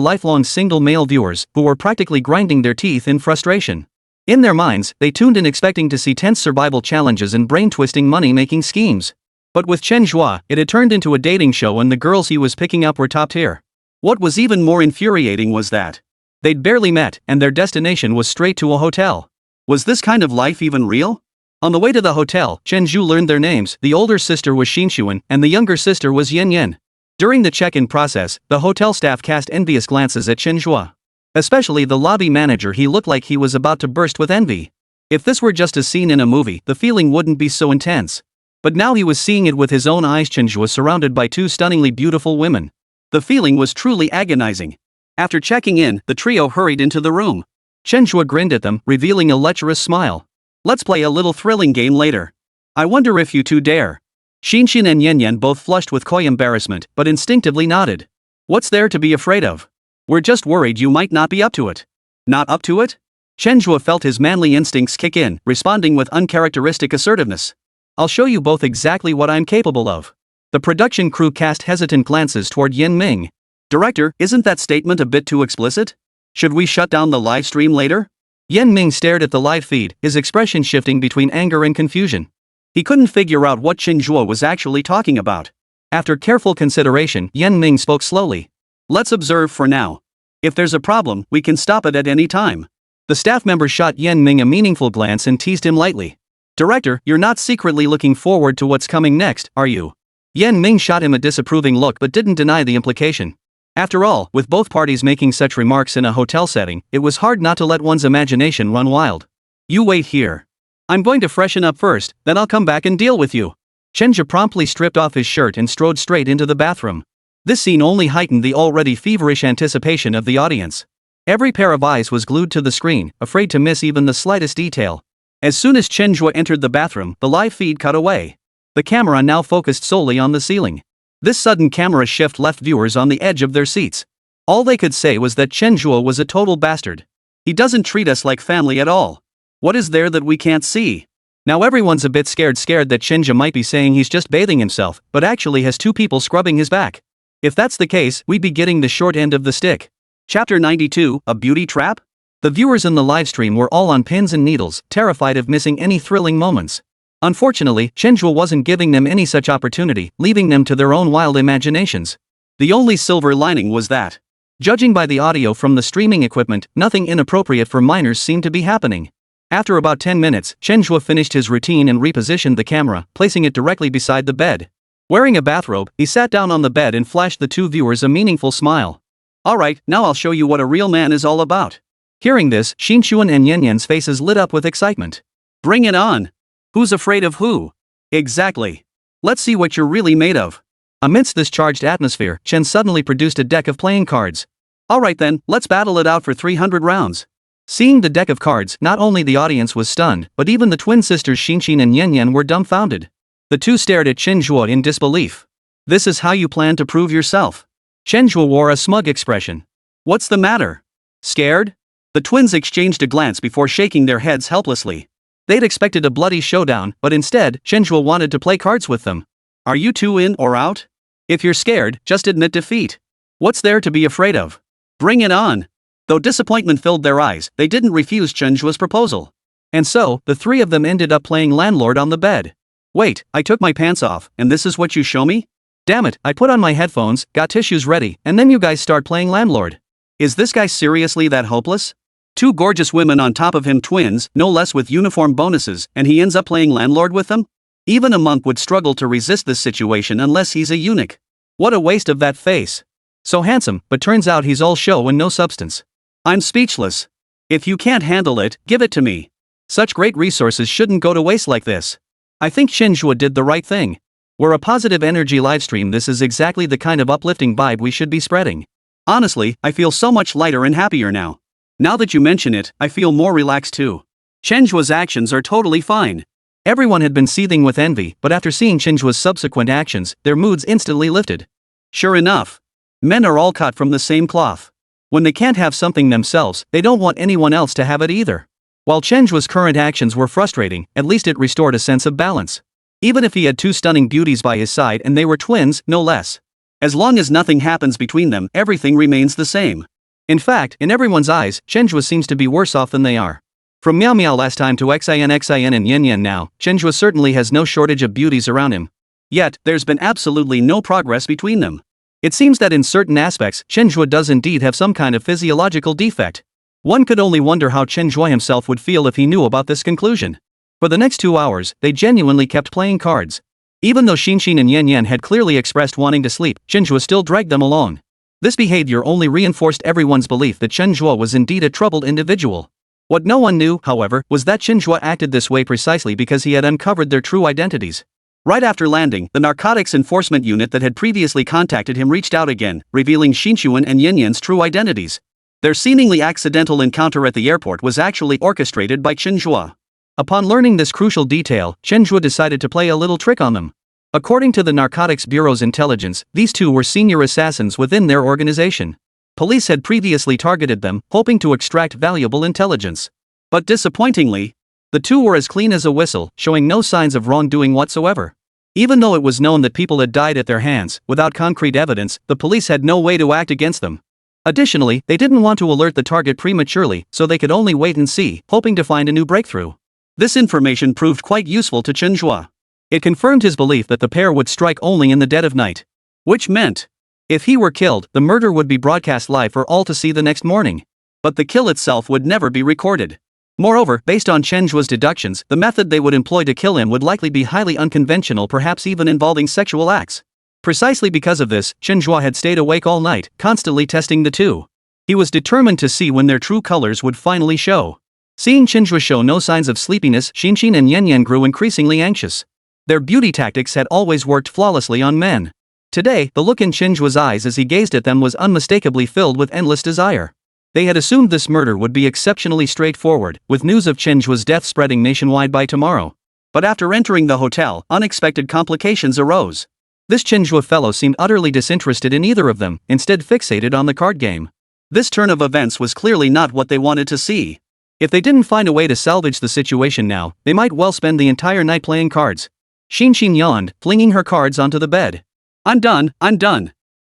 lifelong single male viewers, who were practically grinding their teeth in frustration. In their minds, they tuned in expecting to see tense survival challenges and brain-twisting money-making schemes. But with Chen Zhe, it had turned into a dating show and the girls he was picking up were top tier. What was even more infuriating was that they'd barely met and their destination was straight to a hotel. Was this kind of life even real? On the way to the hotel, Chen Zhe learned their names. The older sister was Xinshuan and the younger sister was Yen Yen. During the check-in process, the hotel staff cast envious glances at Chen Zhe. Especially the lobby manager, he looked like he was about to burst with envy. If this were just a scene in a movie, the feeling wouldn't be so intense. But now he was seeing it with his own eyes. Chen Zhe was surrounded by two stunningly beautiful women. The feeling was truly agonizing. After checking in, the trio hurried into the room. Chen Zhe grinned at them, revealing a lecherous smile. Let's play a little thrilling game later. I wonder if you two dare. Xinshin and Yen Yen both flushed with coy embarrassment, but instinctively nodded. What's there to be afraid of? We're just worried you might not be up to it. Not up to it? Chen Zhe felt his manly instincts kick in, responding with uncharacteristic assertiveness. I'll show you both exactly what I'm capable of. The production crew cast hesitant glances toward Yin Ming. Director, isn't that statement a bit too explicit? Should we shut down the live stream later? Yen Ming stared at the live feed, his expression shifting between anger and confusion. He couldn't figure out what Chen Zhe was actually talking about. After careful consideration, Yen Ming spoke slowly. Let's observe for now. If there's a problem, we can stop it at any time. The staff member shot Yen Ming a meaningful glance and teased him lightly. Director, you're not secretly looking forward to what's coming next, are you? Yen Ming shot him a disapproving look but didn't deny the implication. After all, with both parties making such remarks in a hotel setting, it was hard not to let one's imagination run wild. You wait here. I'm going to freshen up first, then I'll come back and deal with you. Chen Zhe promptly stripped off his shirt and strode straight into the bathroom. This scene only heightened the already feverish anticipation of the audience. Every pair of eyes was glued to the screen, afraid to miss even the slightest detail. As soon as Chen Zhe entered the bathroom, the live feed cut away. The camera now focused solely on the ceiling. This sudden camera shift left viewers on the edge of their seats. All they could say was that Chen Zhe was a total bastard. He doesn't treat us like family at all. What is there that we can't see? Now everyone's a bit scared that Chen Zhe might be saying he's just bathing himself, but actually has two people scrubbing his back. If that's the case, we'd be getting the short end of the stick. Chapter 92, A Beauty Trap? The viewers in the livestream were all on pins and needles, terrified of missing any thrilling moments. Unfortunately, Chen Zhe wasn't giving them any such opportunity, leaving them to their own wild imaginations. The only silver lining was that, judging by the audio from the streaming equipment, nothing inappropriate for minors seemed to be happening. After about 10 minutes, Chen Zhe finished his routine and repositioned the camera, placing it directly beside the bed. Wearing a bathrobe, he sat down on the bed and flashed the two viewers a meaningful smile. Alright, now I'll show you what a real man is all about. Hearing this, Xinshuan and Yen Yen's faces lit up with excitement. Bring it on! Who's afraid of who? Exactly. Let's see what you're really made of. Amidst this charged atmosphere, Chen suddenly produced a deck of playing cards. Alright then, let's battle it out for 300 rounds. Seeing the deck of cards, not only the audience was stunned, but even the twin sisters Xinshin and Yen Yen were dumbfounded. The two stared at Chen Zhe in disbelief. This is how you plan to prove yourself? Chen Zhe wore a smug expression. What's the matter? Scared? The twins exchanged a glance before shaking their heads helplessly. They'd expected a bloody showdown, but instead, Chen Zhe wanted to play cards with them. Are you two in or out? If you're scared, just admit defeat. What's there to be afraid of? Bring it on. Though disappointment filled their eyes, they didn't refuse Chen Zhe's proposal. And so, the three of them ended up playing landlord on the bed. Wait, I took my pants off, and this is what you show me? Damn it, I put on my headphones, got tissues ready, and then you guys start playing landlord. Is this guy seriously that hopeless? Two gorgeous women on top of him, twins, no less, with uniform bonuses, and he ends up playing landlord with them? Even a monk would struggle to resist this situation unless he's a eunuch. What a waste of that face. So handsome, but turns out he's all show and no substance. I'm speechless. If you can't handle it, give it to me. Such great resources shouldn't go to waste like this. I think Chen Zhe did the right thing. We're a positive energy livestream. This is exactly the kind of uplifting vibe we should be spreading. Honestly, I feel so much lighter and happier now. Now that you mention it, I feel more relaxed too. Chen Zhe's actions are totally fine. Everyone had been seething with envy, but after seeing Chen Zhe's subsequent actions, their moods instantly lifted. Sure enough. Men are all cut from the same cloth. When they can't have something themselves, they don't want anyone else to have it either. While Chen Zhe's current actions were frustrating, at least it restored a sense of balance. Even if he had two stunning beauties by his side and they were twins, no less. As long as nothing happens between them, everything remains the same. In fact, in everyone's eyes, Chen Zhe seems to be worse off than they are. From Meow Meow last time to Xin and Yin Yin now, Chen Zhe certainly has no shortage of beauties around him. Yet, there's been absolutely no progress between them. It seems that in certain aspects, Chen Zhe does indeed have some kind of physiological defect. One could only wonder how Chen Zhe himself would feel if he knew about this conclusion. For the next 2 hours, they genuinely kept playing cards. Even though Xin and Yin Yin had clearly expressed wanting to sleep, Chen Zhe still dragged them along. This behavior only reinforced everyone's belief that Chen Zhe was indeed a troubled individual. What no one knew, however, was that Chen Zhe acted this way precisely because he had uncovered their true identities. Right after landing, the narcotics enforcement unit that had previously contacted him reached out again, revealing Xin and Yin Yin's true identities. Their seemingly accidental encounter at the airport was actually orchestrated by Chen Zhe. Upon learning this crucial detail, Chen Zhe decided to play a little trick on them. According to the Narcotics Bureau's intelligence, these two were senior assassins within their organization. Police had previously targeted them, hoping to extract valuable intelligence. But disappointingly, the two were as clean as a whistle, showing no signs of wrongdoing whatsoever. Even though it was known that people had died at their hands, without concrete evidence, the police had no way to act against them. Additionally, they didn't want to alert the target prematurely, so they could only wait and see, hoping to find a new breakthrough. This information proved quite useful to Chen Zhe. It confirmed his belief that the pair would strike only in the dead of night. Which meant, if he were killed, the murder would be broadcast live for all to see the next morning. But the kill itself would never be recorded. Moreover, based on Chen Zhe's deductions, the method they would employ to kill him would likely be highly unconventional, perhaps even involving sexual acts. Precisely because of this, Chen Zhe had stayed awake all night, constantly testing the two. He was determined to see when their true colors would finally show. Seeing Chen Zhe show no signs of sleepiness, Xin and Yin Yin grew increasingly anxious. Their beauty tactics had always worked flawlessly on men. Today, the look in Chen Zhe's eyes as he gazed at them was unmistakably filled with endless desire. They had assumed this murder would be exceptionally straightforward, with news of Chen Zhe's death spreading nationwide by tomorrow. But after entering the hotel, unexpected complications arose. This Chen Zhe fellow seemed utterly disinterested in either of them, instead fixated on the card game. This turn of events was clearly not what they wanted to see. If they didn't find a way to salvage the situation now, they might well spend the entire night playing cards. Xin yawned, flinging her cards onto the bed. I'm done.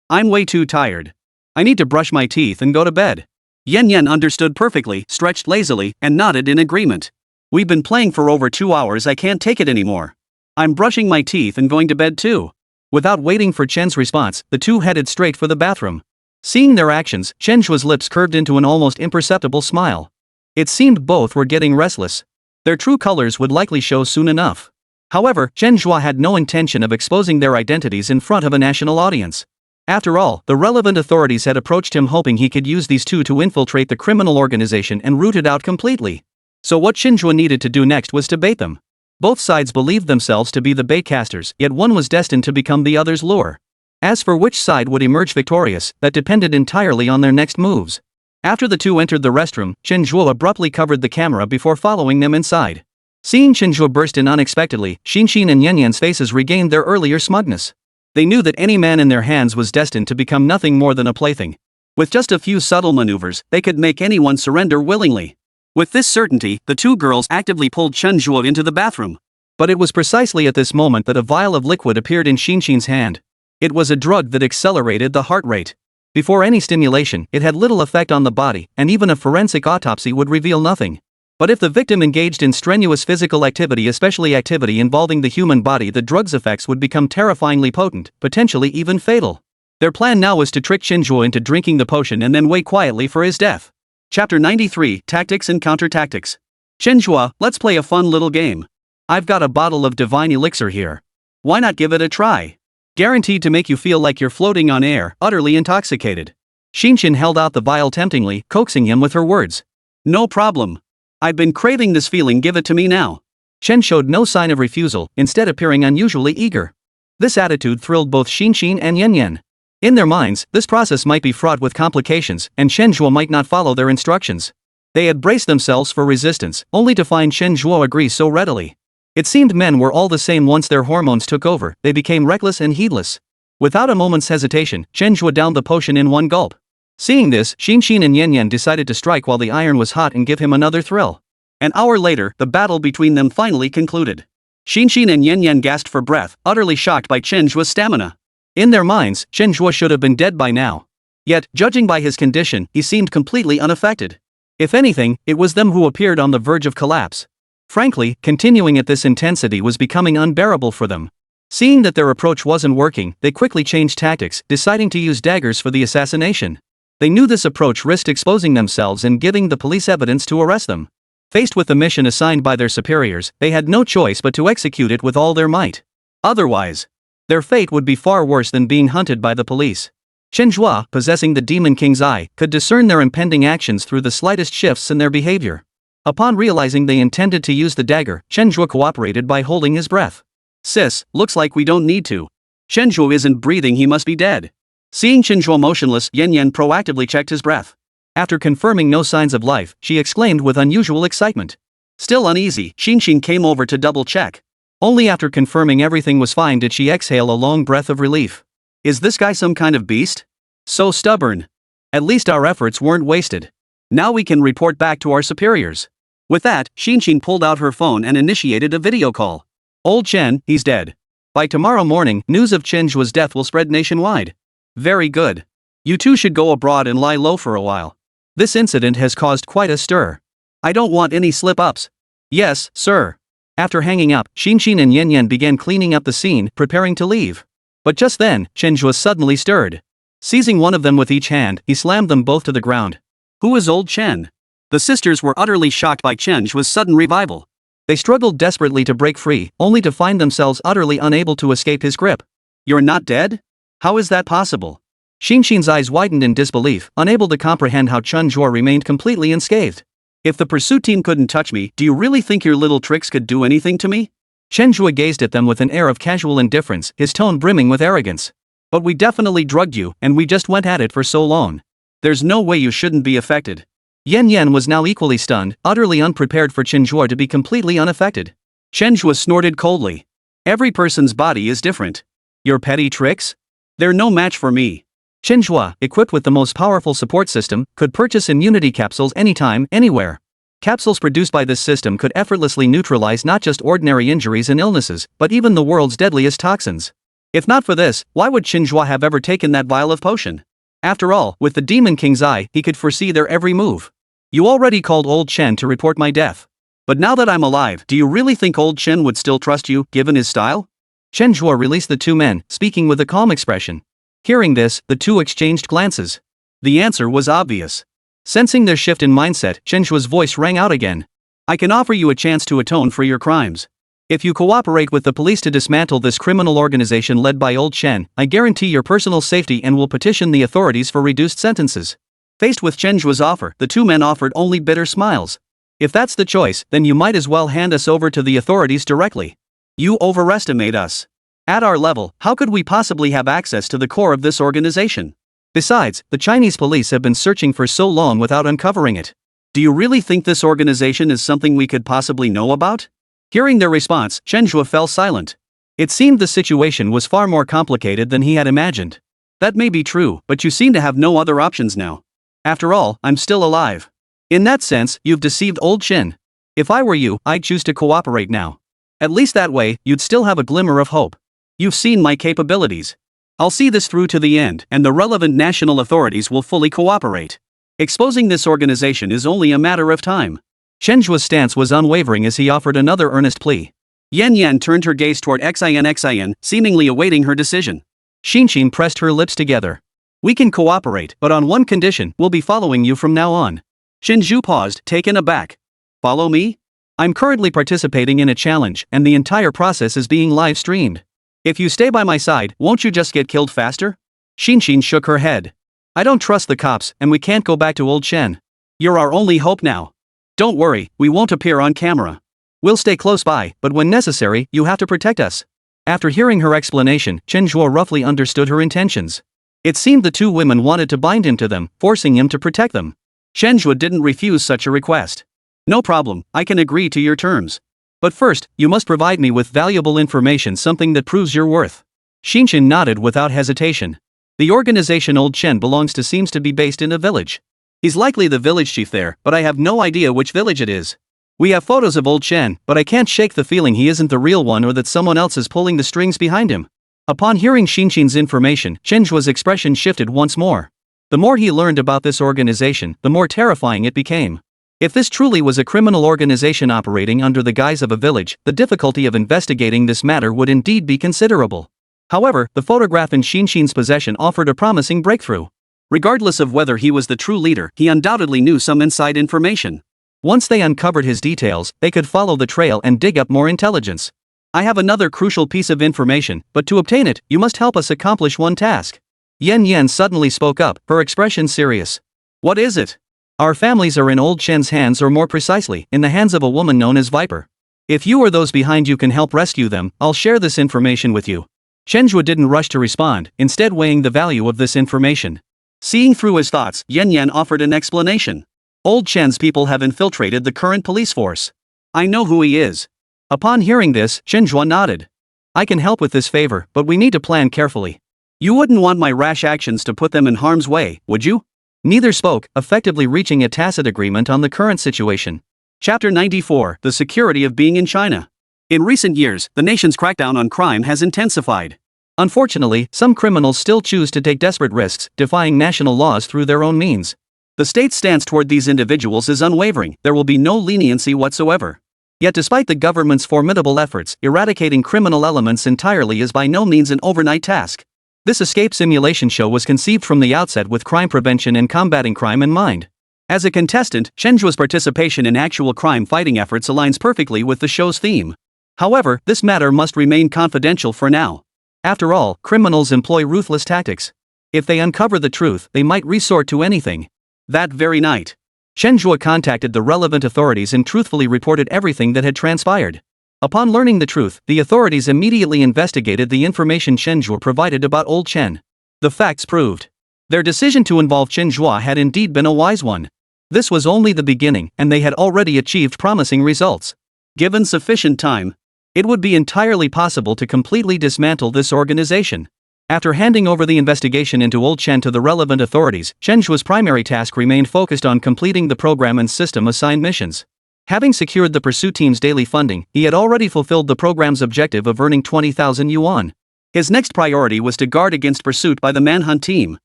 I'm way too tired. I need to brush my teeth and go to bed. Yin Yin understood perfectly, stretched lazily, and nodded in agreement. We've been playing for over 2 hours, I can't take it anymore. I'm brushing my teeth and going to bed too. Without waiting for Chen's response, the two headed straight for the bathroom. Seeing their actions, Chen Zhe's lips curved into an almost imperceptible smile. It seemed both were getting restless. Their true colors would likely show soon enough. However, Chen Zhe had no intention of exposing their identities in front of a national audience. After all, the relevant authorities had approached him hoping he could use these two to infiltrate the criminal organization and root it out completely. So what Chen Zhe needed to do next was to bait them. Both sides believed themselves to be the baitcasters, yet one was destined to become the other's lure. As for which side would emerge victorious, that depended entirely on their next moves. After the two entered the restroom, Chen Zhe abruptly covered the camera before following them inside. Seeing Chen Zhe burst in unexpectedly, Xin and Yin Yin's faces regained their earlier smugness. They knew that any man in their hands was destined to become nothing more than a plaything. With just a few subtle maneuvers, they could make anyone surrender willingly. With this certainty, the two girls actively pulled Chen Zhe into the bathroom. But it was precisely at this moment that a vial of liquid appeared in Xin's hand. It was a drug that accelerated the heart rate. Before any stimulation, it had little effect on the body, and even a forensic autopsy would reveal nothing. But if the victim engaged in strenuous physical activity, especially activity involving the human body, the drug's effects would become terrifyingly potent, potentially even fatal. Their plan now was to trick Chen Zhe into drinking the potion and then wait quietly for his death. Chapter 93, Tactics and Counter-Tactics. Chen Zhe, let's play a fun little game. I've got a bottle of divine elixir here. Why not give it a try? Guaranteed to make you feel like you're floating on air, utterly intoxicated. Xinshin held out the vial temptingly, coaxing him with her words. No problem. I've been craving this feeling, give it to me now. Chen showed no sign of refusal, instead appearing unusually eager. This attitude thrilled both Xinshin and Yan. In their minds, this process might be fraught with complications, and Chen Zhe might not follow their instructions. They had braced themselves for resistance, only to find Chen Zhe agree so readily. It seemed men were all the same once their hormones took over, they became reckless and heedless. Without a moment's hesitation, Chen Zhe downed the potion in one gulp. Seeing this, Xinshin and Yan decided to strike while the iron was hot and give him another thrill. An hour later, the battle between them finally concluded. Xinshin and Yan gasped for breath, utterly shocked by Chen Zhe's stamina. In their minds, Chen Zhe should have been dead by now. Yet, judging by his condition, he seemed completely unaffected. If anything, it was them who appeared on the verge of collapse. Frankly, continuing at this intensity was becoming unbearable for them. Seeing that their approach wasn't working, they quickly changed tactics, deciding to use daggers for the assassination. They knew this approach risked exposing themselves and giving the police evidence to arrest them. Faced with the mission assigned by their superiors, they had no choice but to execute it with all their might. Otherwise, their fate would be far worse than being hunted by the police. Chen Zhe, possessing the Demon King's eye, could discern their impending actions through the slightest shifts in their behavior. Upon realizing they intended to use the dagger, Chen Zhe cooperated by holding his breath. Sis, looks like we don't need to. Chen Zhe isn't breathing, he must be dead. Seeing Chen Zhe motionless, Yan proactively checked his breath. After confirming no signs of life, she exclaimed with unusual excitement. Still uneasy, Xinshin came over to double-check. Only after confirming everything was fine did she exhale a long breath of relief. Is this guy some kind of beast? So stubborn. At least our efforts weren't wasted. Now we can report back to our superiors. With that, Xinshin pulled out her phone and initiated a video call. Old Chen, he's dead. By tomorrow morning, news of Chen Zhe's death will spread nationwide. Very good. You two should go abroad and lie low for a while. This incident has caused quite a stir. I don't want any slip-ups. Yes, sir. After hanging up, Xinshin and Yan began cleaning up the scene, preparing to leave. But just then, Chen Zhe suddenly stirred. Seizing one of them with each hand, he slammed them both to the ground. Who is old Chen? The sisters were utterly shocked by Chen Zhe's sudden revival. They struggled desperately to break free, only to find themselves utterly unable to escape his grip. You're not dead? How is that possible? Xinshin's eyes widened in disbelief, unable to comprehend how Chen Zhe remained completely unscathed. If the pursuit team couldn't touch me, do you really think your little tricks could do anything to me? Chen Zhe gazed at them with an air of casual indifference, his tone brimming with arrogance. But we definitely drugged you, and we just went at it for so long. There's no way you shouldn't be affected. Yan was now equally stunned, utterly unprepared for Chen Zhe to be completely unaffected. Chen Zhe snorted coldly. Every person's body is different. Your petty tricks? They're no match for me. Chen Zhe, equipped with the most powerful support system, could purchase immunity capsules anytime, anywhere. Capsules produced by this system could effortlessly neutralize not just ordinary injuries and illnesses, but even the world's deadliest toxins. If not for this, why would Chen Zhe have ever taken that vial of potion? After all, with the Demon King's eye, he could foresee their every move. You already called old Chen to report my death. But now that I'm alive, do you really think old Chen would still trust you, given his style? Chen Zhe released the two men, speaking with a calm expression. Hearing this, the two exchanged glances. The answer was obvious. Sensing their shift in mindset, Chen Zhe's voice rang out again. I can offer you a chance to atone for your crimes. If you cooperate with the police to dismantle this criminal organization led by old Chen, I guarantee your personal safety and will petition the authorities for reduced sentences. Faced with Chen Zhe's offer, the two men offered only bitter smiles. If that's the choice, then you might as well hand us over to the authorities directly. You overestimate us. At our level, how could we possibly have access to the core of this organization? Besides, the Chinese police have been searching for so long without uncovering it. Do you really think this organization is something we could possibly know about? Hearing their response, Chen Zhe fell silent. It seemed the situation was far more complicated than he had imagined. That may be true, but you seem to have no other options now. After all, I'm still alive. In that sense, you've deceived old Chen. If I were you, I'd choose to cooperate now. At least that way, you'd still have a glimmer of hope. You've seen my capabilities. I'll see this through to the end, and the relevant national authorities will fully cooperate. Exposing this organization is only a matter of time. Chen Zhe's stance was unwavering as he offered another earnest plea. Yan turned her gaze toward Xin, seemingly awaiting her decision. Xinshin pressed her lips together. We can cooperate, but on one condition: we'll be following you from now on. Chen Zhe paused, taken aback. Follow me? I'm currently participating in a challenge, and the entire process is being live streamed. If you stay by my side, won't you just get killed faster? Xin shook her head. I don't trust the cops, and we can't go back to old Chen. You're our only hope now. Don't worry, we won't appear on camera. We'll stay close by, but when necessary, you have to protect us. After hearing her explanation, Chen Zhe roughly understood her intentions. It seemed the two women wanted to bind him to them, forcing him to protect them. Chen Zhe didn't refuse such a request. No problem, I can agree to your terms. But first, you must provide me with valuable information, something that proves your worth. Xin nodded without hesitation. The organization Old Chen belongs to seems to be based in a village. He's likely the village chief there, but I have no idea which village it is. We have photos of Old Chen, but I can't shake the feeling he isn't the real one or that someone else is pulling the strings behind him. Upon hearing Xin's information, Chen Zhe's expression shifted once more. The more he learned about this organization, the more terrifying it became. If this truly was a criminal organization operating under the guise of a village, the difficulty of investigating this matter would indeed be considerable. However, the photograph in Xin's possession offered a promising breakthrough. Regardless of whether he was the true leader, he undoubtedly knew some inside information. Once they uncovered his details, they could follow the trail and dig up more intelligence. I have another crucial piece of information, but to obtain it, you must help us accomplish one task. Yan suddenly spoke up, her expression serious. What is it? Our families are in Old Chen's hands, or more precisely, in the hands of a woman known as Viper. If you or those behind you can help rescue them, I'll share this information with you. Chen Zhe didn't rush to respond, instead weighing the value of this information. Seeing through his thoughts, Yan offered an explanation. Old Chen's people have infiltrated the current police force. I know who he is. Upon hearing this, Chen Zhe nodded. I can help with this favor, but we need to plan carefully. You wouldn't want my rash actions to put them in harm's way, would you? Neither spoke, effectively reaching a tacit agreement on the current situation. Chapter 94, The Security of Being in China. In recent years, the nation's crackdown on crime has intensified. Unfortunately, some criminals still choose to take desperate risks, defying national laws through their own means. The state's stance toward these individuals is unwavering. There will be no leniency whatsoever. Yet despite the government's formidable efforts, eradicating criminal elements entirely is by no means an overnight task. This escape simulation show was conceived from the outset with crime prevention and combating crime in mind. As a contestant, Chen Zhe's participation in actual crime-fighting efforts aligns perfectly with the show's theme. However, this matter must remain confidential for now. After all, criminals employ ruthless tactics. If they uncover the truth, they might resort to anything. That very night, Chen Zhe contacted the relevant authorities and truthfully reported everything that had transpired. Upon learning the truth, the authorities immediately investigated the information Chen Zhe provided about Old Chen. The facts proved their decision to involve Chen Zhe had indeed been a wise one. This was only the beginning, and they had already achieved promising results. Given sufficient time, it would be entirely possible to completely dismantle this organization. After handing over the investigation into Old Chen to the relevant authorities, Chen Zhe's primary task remained focused on completing the program and system assigned missions. Having secured the pursuit team's daily funding, he had already fulfilled the program's objective of earning 20,000 yuan. His next priority was to guard against pursuit by the manhunt team.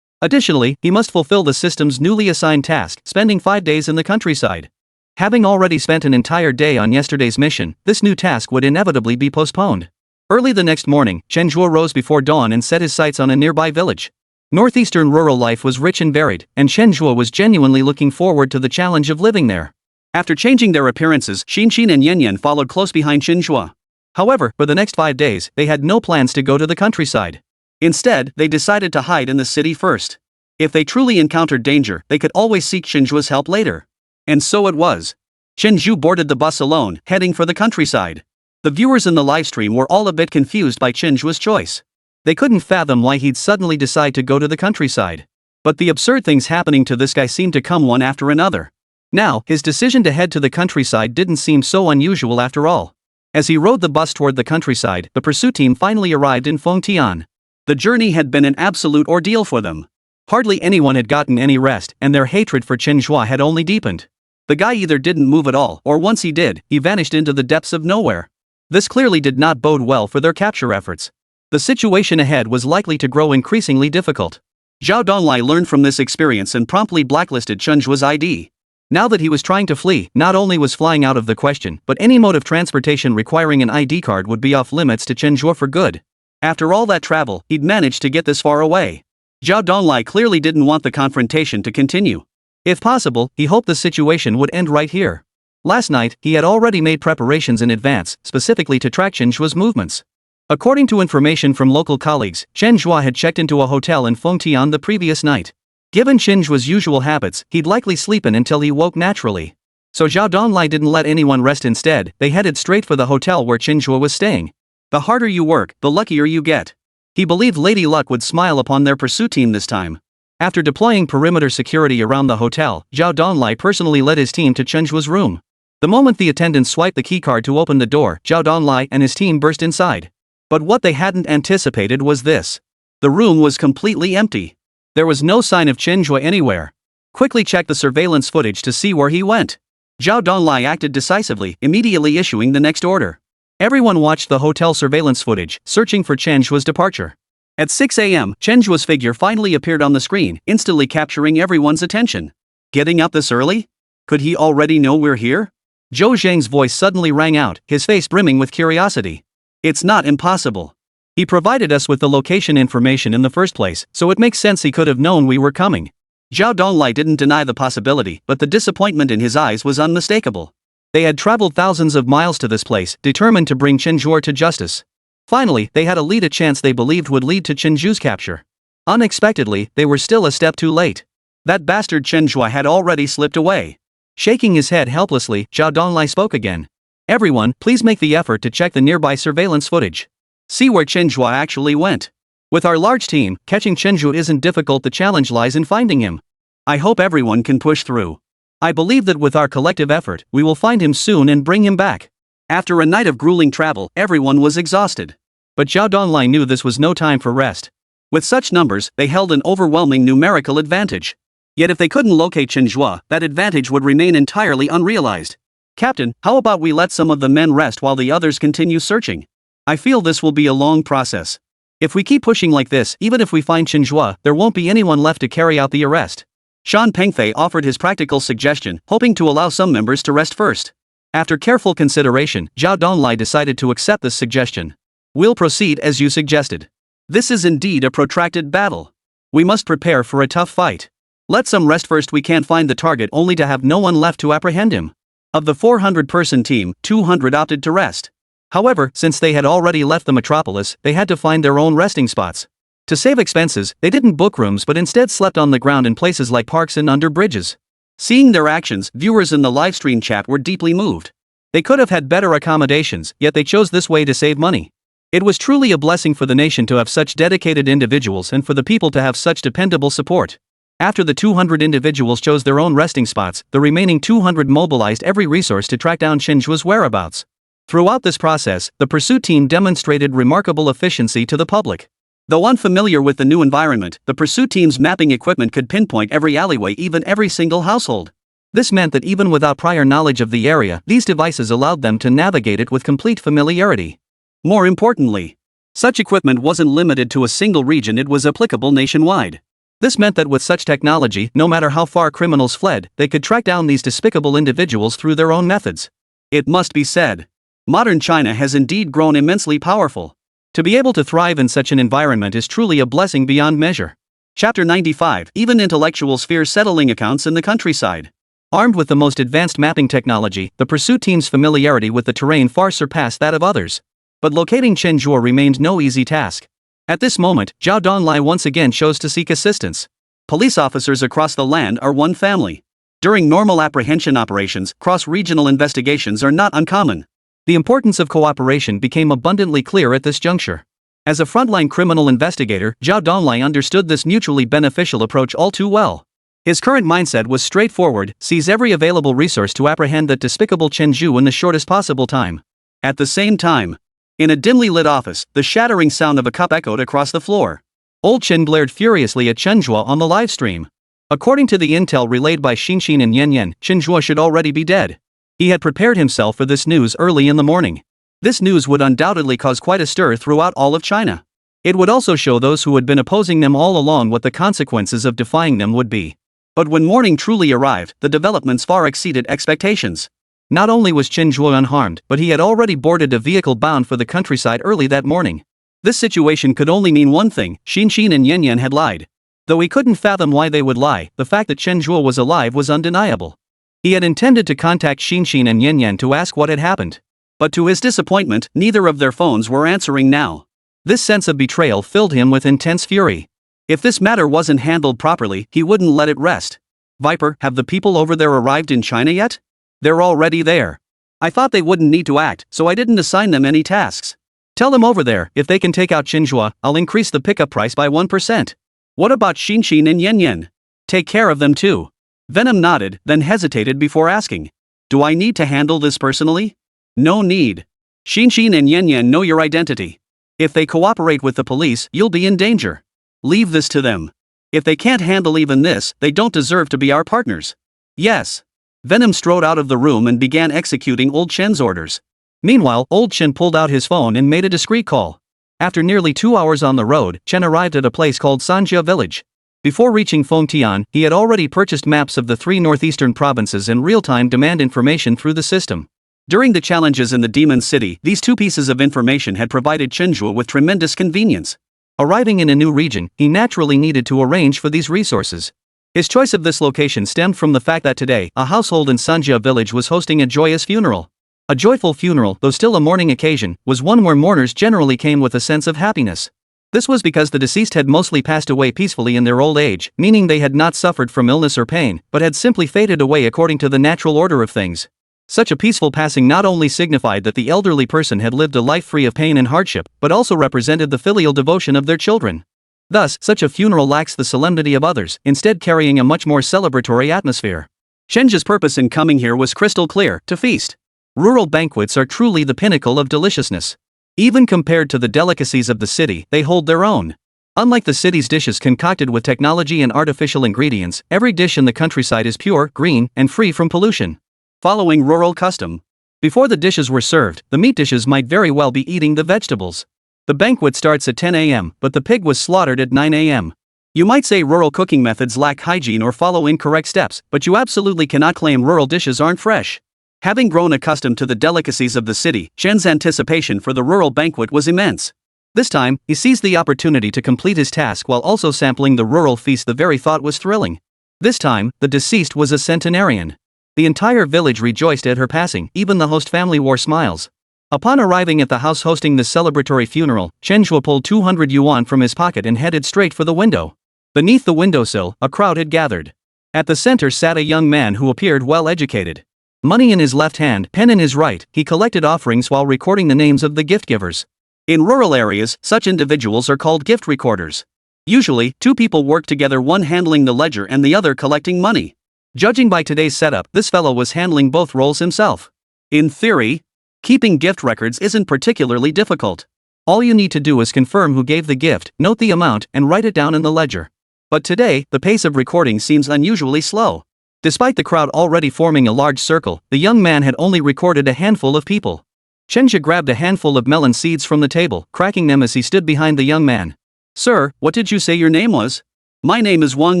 Additionally, he must fulfill the system's newly assigned task, spending 5 days in the countryside. Having already spent an entire day on yesterday's mission, this new task would inevitably be postponed. Early the next morning, Chen Zhe rose before dawn and set his sights on a nearby village. Northeastern rural life was rich and varied, and Chen Zhe was genuinely looking forward to the challenge of living there. After changing their appearances, Xin and Yan followed close behind Chen Zhe. However, for the next 5 days, they had no plans to go to the countryside. Instead, they decided to hide in the city first. If they truly encountered danger, they could always seek Chen Zhe's help later. And so it was. Chen Zhe boarded the bus alone, heading for the countryside. The viewers in the livestream were all a bit confused by Chen Zhe's choice. They couldn't fathom why he'd suddenly decide to go to the countryside. But the absurd things happening to this guy seemed to come one after another. Now, his decision to head to the countryside didn't seem so unusual after all. As he rode the bus toward the countryside, the pursuit team finally arrived in Fengtian. The journey had been an absolute ordeal for them. Hardly anyone had gotten any rest, and their hatred for Chen Zhe had only deepened. The guy either didn't move at all, or once he did, he vanished into the depths of nowhere. This clearly did not bode well for their capture efforts. The situation ahead was likely to grow increasingly difficult. Zhao Donglai learned from this experience and promptly blacklisted Chen Zhe's ID. Now that he was trying to flee, not only was flying out of the question, but any mode of transportation requiring an ID card would be off limits to Chen Zhe for good. After all that travel, he'd managed to get this far away. Zhao Donglai clearly didn't want the confrontation to continue. If possible, he hoped the situation would end right here. Last night, he had already made preparations in advance, specifically to track Chen Zhe's movements. According to information from local colleagues, Chen Zhe had checked into a hotel in Fengtian the previous night. Given Chen Zhe's usual habits, he'd likely sleep in until he woke naturally. So Zhao Donglai didn't let anyone rest. Instead, they headed straight for the hotel where Chen Zhe was staying. The harder you work, the luckier you get. He believed Lady Luck would smile upon their pursuit team this time. After deploying perimeter security around the hotel, Zhao Donglai personally led his team to Chen Zhe's room. The moment the attendant swiped the keycard to open the door, Zhao Donglai and his team burst inside. But what they hadn't anticipated was this. The room was completely empty. There was no sign of Chen Zhe anywhere. Quickly check the surveillance footage to see where he went. Zhao Donglai acted decisively, immediately issuing the next order. Everyone watched the hotel surveillance footage, searching for Chen Zhe's departure. At 6 a.m., Chen Zhe's figure finally appeared on the screen, instantly capturing everyone's attention. Getting up this early? Could he already know we're here? Zhou Zhang's voice suddenly rang out, his face brimming with curiosity. It's not impossible. He provided us with the location information in the first place, so it makes sense he could have known we were coming. Zhao Donglai didn't deny the possibility, but the disappointment in his eyes was unmistakable. They had traveled thousands of miles to this place, determined to bring Chen Zhe to justice. Finally, they had a lead, a chance they believed would lead to Chen Zhe's capture. Unexpectedly, they were still a step too late. That bastard Chen Zhe had already slipped away. Shaking his head helplessly, Zhao Donglai spoke again. Everyone, please make the effort to check the nearby surveillance footage. See where Chen Zhe actually went. With our large team, catching Chen Zhe isn't difficult. The challenge lies in finding him. I hope everyone can push through. I believe that with our collective effort, we will find him soon and bring him back. After a night of grueling travel, everyone was exhausted. But Zhao Donglai knew this was no time for rest. With such numbers, they held an overwhelming numerical advantage. Yet if they couldn't locate Chen Zhe, that advantage would remain entirely unrealized. Captain, how about we let some of the men rest while the others continue searching? I feel this will be a long process. If we keep pushing like this, even if we find Chen Zhe, there won't be anyone left to carry out the arrest. Shan Pengfei offered his practical suggestion, hoping to allow some members to rest first. After careful consideration, Zhao Donglai decided to accept this suggestion. We'll proceed as you suggested. This is indeed a protracted battle. We must prepare for a tough fight. Let some rest first. We can't find the target only to have no one left to apprehend him. Of the 400-person team, 200 opted to rest. However, since they had already left the metropolis, they had to find their own resting spots. To save expenses, they didn't book rooms but instead slept on the ground in places like parks and under bridges. Seeing their actions, viewers in the livestream chat were deeply moved. They could have had better accommodations, yet they chose this way to save money. It was truly a blessing for the nation to have such dedicated individuals and for the people to have such dependable support. After the 200 individuals chose their own resting spots, the remaining 200 mobilized every resource to track down Chen Zhe's whereabouts. Throughout this process, the pursuit team demonstrated remarkable efficiency to the public. Though unfamiliar with the new environment, the pursuit team's mapping equipment could pinpoint every alleyway, even every single household. This meant that even without prior knowledge of the area, these devices allowed them to navigate it with complete familiarity. More importantly, such equipment wasn't limited to a single region, it was applicable nationwide. This meant that with such technology, no matter how far criminals fled, they could track down these despicable individuals through their own methods. It must be said, modern China has indeed grown immensely powerful. To be able to thrive in such an environment is truly a blessing beyond measure. Chapter 95. Even intellectuals fear settling accounts in the countryside. Armed with the most advanced mapping technology, the pursuit team's familiarity with the terrain far surpassed that of others. But locating Chen Zhe remained no easy task. At this moment, Zhao Donglai once again chose to seek assistance. Police officers across the land are one family. During normal apprehension operations, cross-regional investigations are not uncommon. The importance of cooperation became abundantly clear at this juncture. As a frontline criminal investigator, Zhao Donglai understood this mutually beneficial approach all too well. His current mindset was straightforward: seize every available resource to apprehend that despicable Chen Zhe in the shortest possible time. At the same time, in a dimly lit office, the shattering sound of a cup echoed across the floor. Old Chen blared furiously at Chen Zhe on the livestream. According to the intel relayed by Xinxin and Yan Yan, Chen Zhe should already be dead. He had prepared himself for this news early in the morning. This news would undoubtedly cause quite a stir throughout all of China. It would also show those who had been opposing them all along what the consequences of defying them would be. But when morning truly arrived, the developments far exceeded expectations. Not only was Chen Zhe unharmed, but he had already boarded a vehicle bound for the countryside early that morning. This situation could only mean one thing: Xinxin and Yan Yan had lied. Though he couldn't fathom why they would lie, the fact that Chen Zhe was alive was undeniable. He had intended to contact Xin and Yan to ask what had happened. But to his disappointment, neither of their phones were answering now. This sense of betrayal filled him with intense fury. If this matter wasn't handled properly, he wouldn't let it rest. Viper, have the people over there arrived in China yet? They're already there. I thought they wouldn't need to act, so I didn't assign them any tasks. Tell them over there, if they can take out Chen Zhe, I'll increase the pickup price by 1%. What about Xin and Yan? Take care of them too. Venom nodded, then hesitated before asking. Do I need to handle this personally? No need. Xin and Yan know your identity. If they cooperate with the police, you'll be in danger. Leave this to them. If they can't handle even this, they don't deserve to be our partners. Yes. Venom strode out of the room and began executing Old Chen's orders. Meanwhile, Old Chen pulled out his phone and made a discreet call. After nearly 2 hours on the road, Chen arrived at a place called Sanjia village. Before reaching Fengtian, he had already purchased maps of the 3 northeastern provinces and real-time demand information through the system. During the challenges in the Demon City, these 2 pieces of information had provided Chen Zhe with tremendous convenience. Arriving in a new region, he naturally needed to arrange for these resources. His choice of this location stemmed from the fact that today, a household in Sanjia village was hosting a joyous funeral. A joyful funeral, though still a mourning occasion, was one where mourners generally came with a sense of happiness. This was because the deceased had mostly passed away peacefully in their old age, meaning they had not suffered from illness or pain, but had simply faded away according to the natural order of things. Such a peaceful passing not only signified that the elderly person had lived a life free of pain and hardship, but also represented the filial devotion of their children. Thus, such a funeral lacks the solemnity of others, instead carrying a much more celebratory atmosphere. Chen Zhe's purpose in coming here was crystal clear: to feast. Rural banquets are truly the pinnacle of deliciousness. Even compared to the delicacies of the city, they hold their own. Unlike the city's dishes concocted with technology and artificial ingredients, every dish in the countryside is pure, green, and free from pollution. Following rural custom, before the dishes were served, the meat dishes might very well be eating the vegetables. The banquet starts at 10 a.m., but the pig was slaughtered at 9 a.m. You might say rural cooking methods lack hygiene or follow incorrect steps, but you absolutely cannot claim rural dishes aren't fresh. Having grown accustomed to the delicacies of the city, Chen's anticipation for the rural banquet was immense. This time, he seized the opportunity to complete his task while also sampling the rural feast. The very thought was thrilling. This time, the deceased was a centenarian. The entire village rejoiced at her passing, even the host family wore smiles. Upon arriving at the house hosting the celebratory funeral, Chen Zhe pulled 200 yuan from his pocket and headed straight for the window. Beneath the windowsill, a crowd had gathered. At the center sat a young man who appeared well educated. Money in his left hand, pen in his right, he collected offerings while recording the names of the gift givers. In rural areas, such individuals are called gift recorders. Usually, 2 people work together, one handling the ledger and the other collecting money. Judging by today's setup, this fellow was handling both roles himself. In theory, keeping gift records isn't particularly difficult. All you need to do is confirm who gave the gift, note the amount, and write it down in the ledger. But today, the pace of recording seems unusually slow. Despite the crowd already forming a large circle, the young man had only recorded a handful of people. Chen Zhe grabbed a handful of melon seeds from the table, cracking them as he stood behind the young man. Sir, what did you say your name was? My name is Wang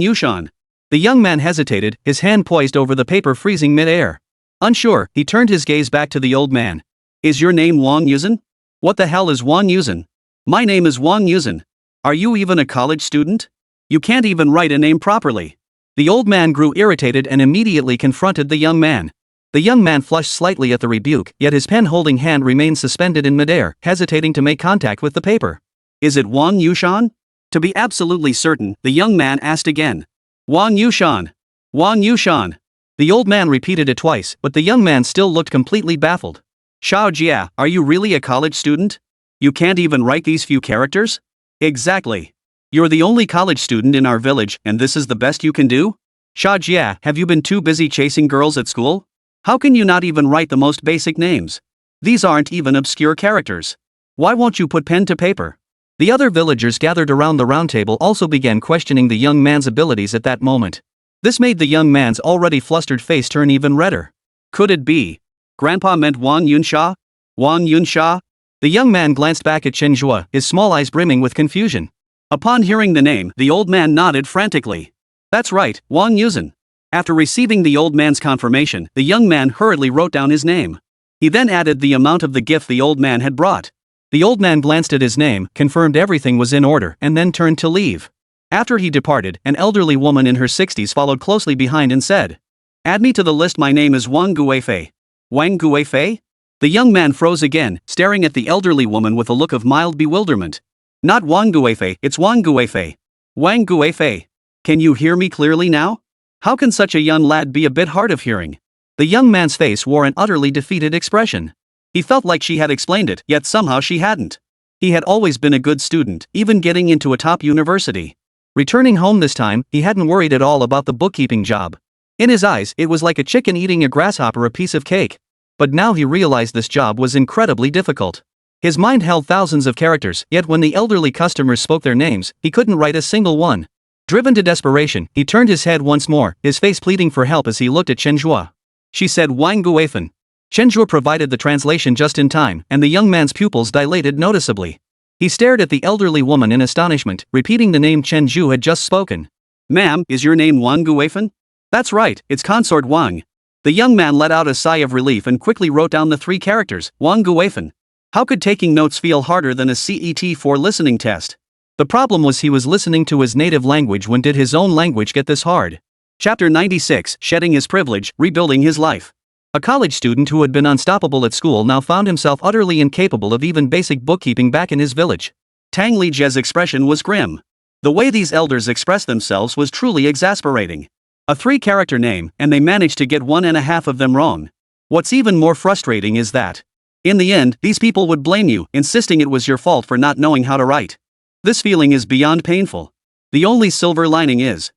Yushan. The young man hesitated, his hand poised over the paper, freezing mid-air. Unsure, he turned his gaze back to the old man. Is your name Wang Yuzhen? What the hell is Wang Yuzhen? My name is Wang Yuzhen. Are you even a college student? You can't even write a name properly. The old man grew irritated and immediately confronted the young man. The young man flushed slightly at the rebuke, yet his pen-holding hand remained suspended in midair, hesitating to make contact with the paper. Is it Wang Yushan? To be absolutely certain, the young man asked again. Wang Yushan. Wang Yushan. The old man repeated it twice, but the young man still looked completely baffled. Xiao Jia, are you really a college student? You can't even write these few characters? Exactly. You're the only college student in our village, and this is the best you can do? Xiao Jia, have you been too busy chasing girls at school? How can you not even write the most basic names? These aren't even obscure characters. Why won't you put pen to paper? The other villagers gathered around the round table also began questioning the young man's abilities at that moment. This made the young man's already flustered face turn even redder. Could it be? Grandpa meant Wang Yunsha? Wang Yunsha? The young man glanced back at Chen Zhe, his small eyes brimming with confusion. Upon hearing the name, the old man nodded frantically. That's right, Wang Yuzhen. After receiving the old man's confirmation, the young man hurriedly wrote down his name. He then added the amount of the gift the old man had brought. The old man glanced at his name, confirmed everything was in order, and then turned to leave. After he departed, an elderly woman in her 60s followed closely behind and said, "Add me to the list. My name is Wang Guifei." Wang Guifei? The young man froze again, staring at the elderly woman with a look of mild bewilderment. "Not Wang Guifei, it's Wang Guifei. Wang Guifei. Can you hear me clearly now? How can such a young lad be a bit hard of hearing?" The young man's face wore an utterly defeated expression. He felt like she had explained it, yet somehow she hadn't. He had always been a good student, even getting into a top university. Returning home this time, he hadn't worried at all about the bookkeeping job. In his eyes, it was like a chicken eating a grasshopper a piece of cake. But now he realized this job was incredibly difficult. His mind held thousands of characters, yet when the elderly customers spoke their names, he couldn't write a single one. Driven to desperation, he turned his head once more, his face pleading for help as he looked at Chen Zhe. She said Wang Guifan. Chen Zhe provided the translation just in time, and the young man's pupils dilated noticeably. He stared at the elderly woman in astonishment, repeating the name Chen Zhe had just spoken. "Ma'am, is your name Wang Guifan?" "That's right, it's Consort Wang." The young man let out a sigh of relief and quickly wrote down the 3 characters, Wang Guifan. How could taking notes feel harder than a CET-4 listening test? The problem was he was listening to his native language. When did his own language get this hard? Chapter 96, Shedding His Privilege, Rebuilding His Life. A college student who had been unstoppable at school now found himself utterly incapable of even basic bookkeeping back in his village. Tang Lijia's expression was grim. The way these elders expressed themselves was truly exasperating. A 3-character name, and they managed to get 1.5 of them wrong. What's even more frustrating is that, in the end, these people would blame you, insisting it was your fault for not knowing how to write. This feeling is beyond painful. The only silver lining is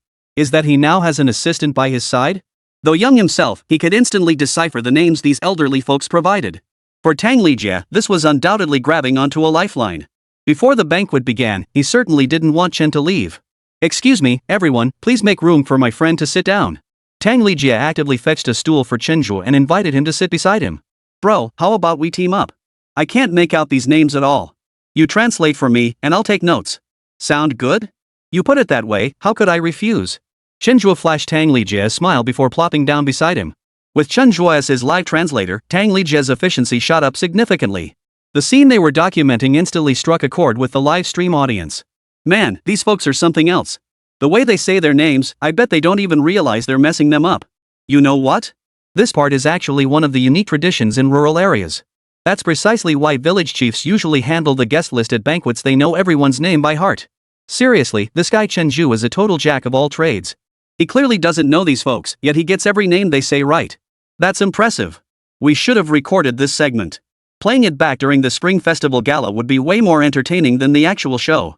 that he now has an assistant by his side? Though young himself, he could instantly decipher the names these elderly folks provided. For Tang Lijia, this was undoubtedly grabbing onto a lifeline. Before the banquet began, he certainly didn't want Chen to leave. "Excuse me, everyone, please make room for my friend to sit down." Tang Lijia actively fetched a stool for Chen Zhe and invited him to sit beside him. "Bro, how about we team up? I can't make out these names at all. You translate for me, and I'll take notes. Sound good? You put it that way, how could I refuse?" Chen Zhe flashed Tang Lijia a smile before plopping down beside him. With Chen Zhe as his live translator, Tang Lijia's efficiency shot up significantly. The scene they were documenting instantly struck a chord with the live stream audience. Man, these folks are something else. The way they say their names, I bet they don't even realize they're messing them up. You know what? This part is actually one of the unique traditions in rural areas. That's precisely why village chiefs usually handle the guest list at banquets. They know everyone's name by heart. Seriously, this guy Chen Zhe is a total jack of all trades. He clearly doesn't know these folks, yet he gets every name they say right. That's impressive. We should have recorded this segment. Playing it back during the Spring Festival Gala would be way more entertaining than the actual show.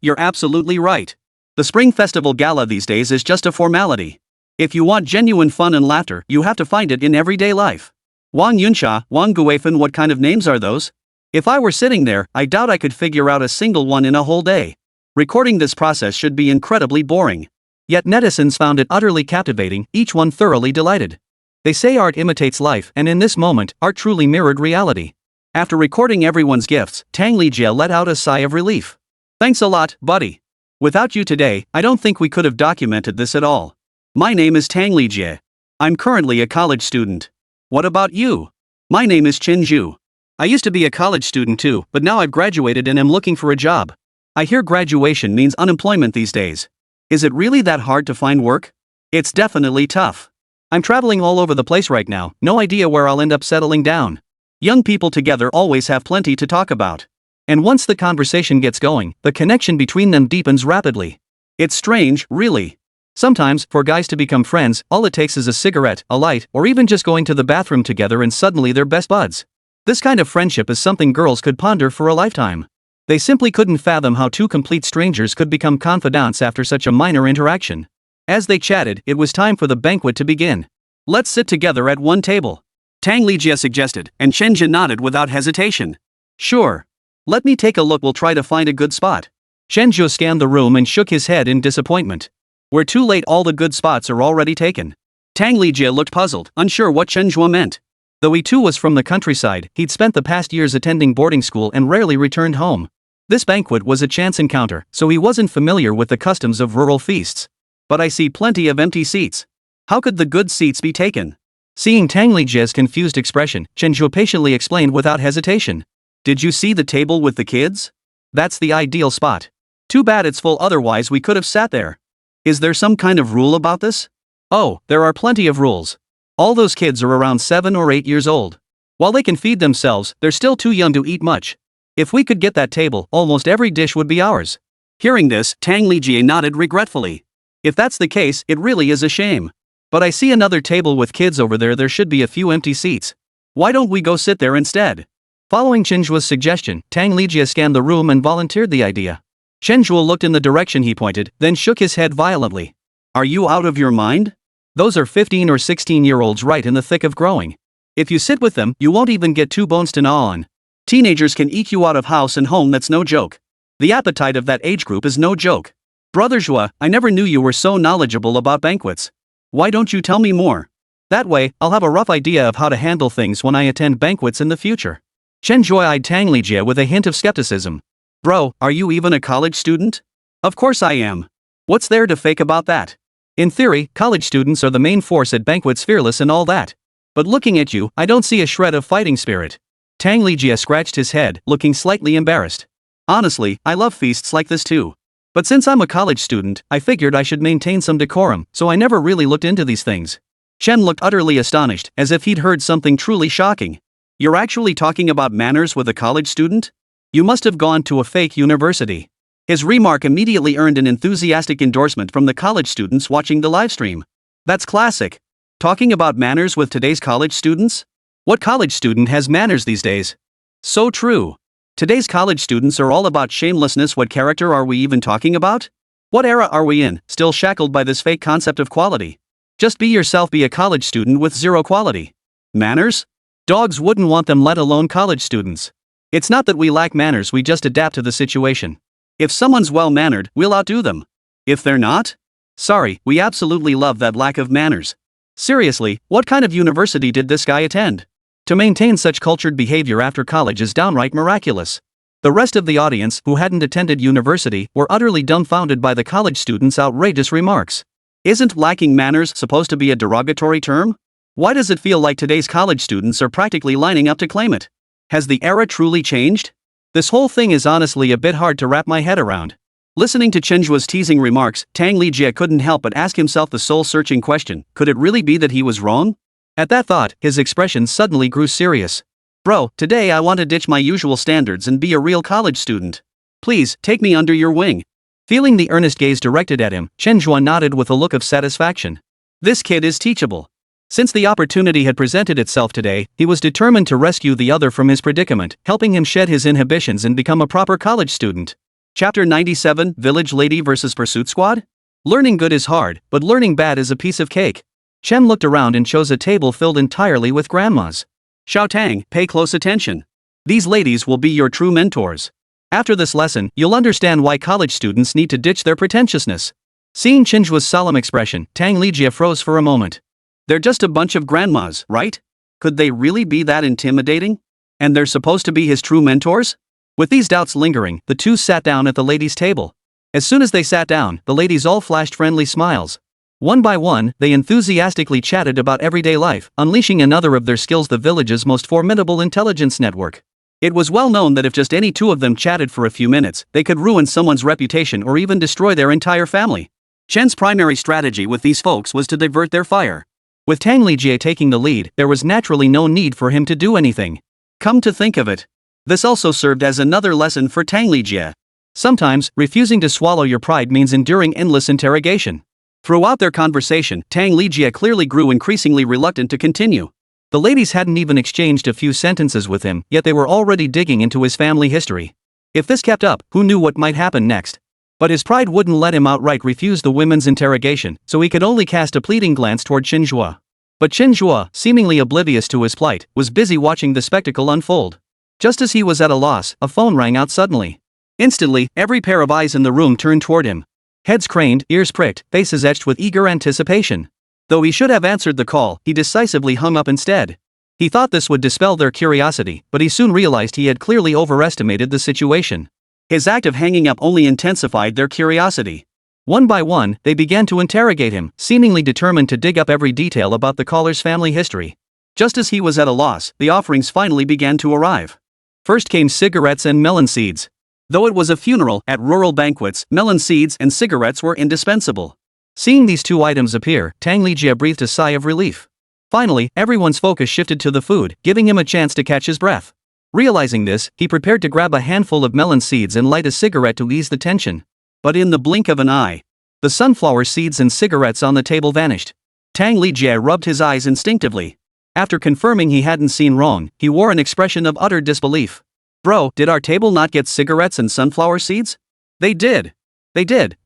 You're absolutely right. The Spring Festival Gala these days is just a formality. If you want genuine fun and laughter, you have to find it in everyday life. Wang Yunsha, Wang Guifan, what kind of names are those? If I were sitting there, I doubt I could figure out a single one in a whole day. Recording this process should be incredibly boring. Yet netizens found it utterly captivating, each one thoroughly delighted. They say art imitates life, and in this moment, art truly mirrored reality. After recording everyone's gifts, Tang Lijia let out a sigh of relief. "Thanks a lot, buddy. Without you today, I don't think we could have documented this at all. My name is Tang Lijia. I'm currently a college student. What about you?" "My name is Chen Zhe. I used to be a college student too, but now I've graduated and am looking for a job. I hear graduation means unemployment these days. Is it really that hard to find work?" "It's definitely tough. I'm traveling all over the place right now, no idea where I'll end up settling down. Young people together always have plenty to talk about. And once the conversation gets going, the connection between them deepens rapidly. It's strange, really. Sometimes, for guys to become friends, all it takes is a cigarette, a light, or even just going to the bathroom together and suddenly they're best buds. This kind of friendship is something girls could ponder for a lifetime. They simply couldn't fathom how 2 complete strangers could become confidants after such a minor interaction. As they chatted, it was time for the banquet to begin. "Let's sit together at one table," Tang Lijia suggested, and Chen Zhe nodded without hesitation. "Sure. Let me take a look. We'll try to find a good spot." Chen Zhe scanned the room and shook his head in disappointment. "We're too late. All the good spots are already taken." Tang Lijia looked puzzled, unsure what Chen Zhe meant. Though he too was from the countryside, he'd spent the past years attending boarding school and rarely returned home. This banquet was a chance encounter, so he wasn't familiar with the customs of rural feasts. "But I see plenty of empty seats. How could the good seats be taken?" Seeing Tang Lijia's confused expression, Chen Zhe patiently explained without hesitation. "Did you see the table with the kids? That's the ideal spot. Too bad it's full, otherwise we could have sat there. Is there some kind of rule about this? Oh, there are plenty of rules. All those kids are around 7 or 8 years old. While they can feed themselves, they're still too young to eat much. If we could get that table, almost every dish would be ours. Hearing this, Tang Lijie nodded regretfully. If that's the case, it really is a shame. But I see another table with kids over there. There should be a few empty seats. Why don't we go sit there instead? Following Chen Zhe's suggestion, Tang Lijie scanned the room and volunteered the idea. Chen Zhe looked in the direction he pointed, then shook his head violently. Are you out of your mind? Those are 15 or 16-year-olds right in the thick of growing. If you sit with them, you won't even get 2 bones to gnaw on. Teenagers can eat you out of house and home, that's no joke. The appetite of that age group is no joke. Brother Zhe, I never knew you were so knowledgeable about banquets. Why don't you tell me more? That way, I'll have a rough idea of how to handle things when I attend banquets in the future. Chen Zhe eyed Tang Lijie with a hint of skepticism. Bro, are you even a college student? Of course I am. What's there to fake about that? In theory, college students are the main force at banquets, fearless and all that. But looking at you, I don't see a shred of fighting spirit. Tang Lijie scratched his head, looking slightly embarrassed. Honestly, I love feasts like this too. But since I'm a college student, I figured I should maintain some decorum, so I never really looked into these things. Chen looked utterly astonished, as if he'd heard something truly shocking. You're actually talking about manners with a college student? You must have gone to a fake university. His remark immediately earned an enthusiastic endorsement from the college students watching the livestream. That's classic. Talking about manners with today's college students? What college student has manners these days? So true. Today's college students are all about shamelessness. What character are we even talking about? What era are we in, still shackled by this fake concept of quality? Just be yourself, be a college student with zero quality. Manners? Dogs wouldn't want them, let alone college students. It's not that we lack manners, we just adapt to the situation. If someone's well-mannered, we'll outdo them. If they're not? Sorry, we absolutely love that lack of manners. Seriously, what kind of university did this guy attend? To maintain such cultured behavior after college is downright miraculous. The rest of the audience, who hadn't attended university, were utterly dumbfounded by the college student's outrageous remarks. Isn't lacking manners supposed to be a derogatory term? Why does it feel like today's college students are practically lining up to claim it? Has the era truly changed? This whole thing is honestly a bit hard to wrap my head around. Listening to Chen Zhe's teasing remarks, Tang Lijie couldn't help but ask himself the soul-searching question, could it really be that he was wrong? At that thought, his expression suddenly grew serious. Bro, today I want to ditch my usual standards and be a real college student. Please, take me under your wing. Feeling the earnest gaze directed at him, Chen Zhe nodded with a look of satisfaction. This kid is teachable. Since the opportunity had presented itself today, he was determined to rescue the other from his predicament, helping him shed his inhibitions and become a proper college student. Chapter 97, Village Lady vs. Pursuit Squad? Learning good is hard, but learning bad is a piece of cake. Chen looked around and chose a table filled entirely with grandmas. Xiao Tang, pay close attention. These ladies will be your true mentors. After this lesson, you'll understand why college students need to ditch their pretentiousness. Seeing Chen Zhe's solemn expression, Tang Lijie froze for a moment. They're just a bunch of grandmas, right? Could they really be that intimidating? And they're supposed to be his true mentors? With these doubts lingering, the two sat down at the ladies' table. As soon as they sat down, the ladies all flashed friendly smiles. One by one, they enthusiastically chatted about everyday life, unleashing another of their skills, the village's most formidable intelligence network. It was well known that if just any two of them chatted for a few minutes, they could ruin someone's reputation or even destroy their entire family. Chen's primary strategy with these folks was to divert their fire. With Tang Lijie taking the lead, there was naturally no need for him to do anything. Come to think of it, this also served as another lesson for Tang Lijie. Sometimes, refusing to swallow your pride means enduring endless interrogation. Throughout their conversation, Tang Lijie clearly grew increasingly reluctant to continue. The ladies hadn't even exchanged a few sentences with him, yet they were already digging into his family history. If this kept up, who knew what might happen next? But his pride wouldn't let him outright refuse the women's interrogation, so he could only cast a pleading glance toward Chen Zhe. But Chen Zhe, seemingly oblivious to his plight, was busy watching the spectacle unfold. Just as he was at a loss, a phone rang out suddenly. Instantly, every pair of eyes in the room turned toward him. Heads craned, ears pricked, faces etched with eager anticipation. Though he should have answered the call, he decisively hung up instead. He thought this would dispel their curiosity, but he soon realized he had clearly overestimated the situation. His act of hanging up only intensified their curiosity. One by one, they began to interrogate him, seemingly determined to dig up every detail about the caller's family history. Just as he was at a loss, the offerings finally began to arrive. First came cigarettes and melon seeds. Though it was a funeral, at rural banquets, melon seeds and cigarettes were indispensable. Seeing these two items appear, Tang Lijie breathed a sigh of relief. Finally, everyone's focus shifted to the food, giving him a chance to catch his breath. Realizing this, he prepared to grab a handful of melon seeds and light a cigarette to ease the tension. But in the blink of an eye, the sunflower seeds and cigarettes on the table vanished. Tang Lijie rubbed his eyes instinctively. After confirming he hadn't seen wrong, he wore an expression of utter disbelief. Bro, did our table not get cigarettes and sunflower seeds? They did,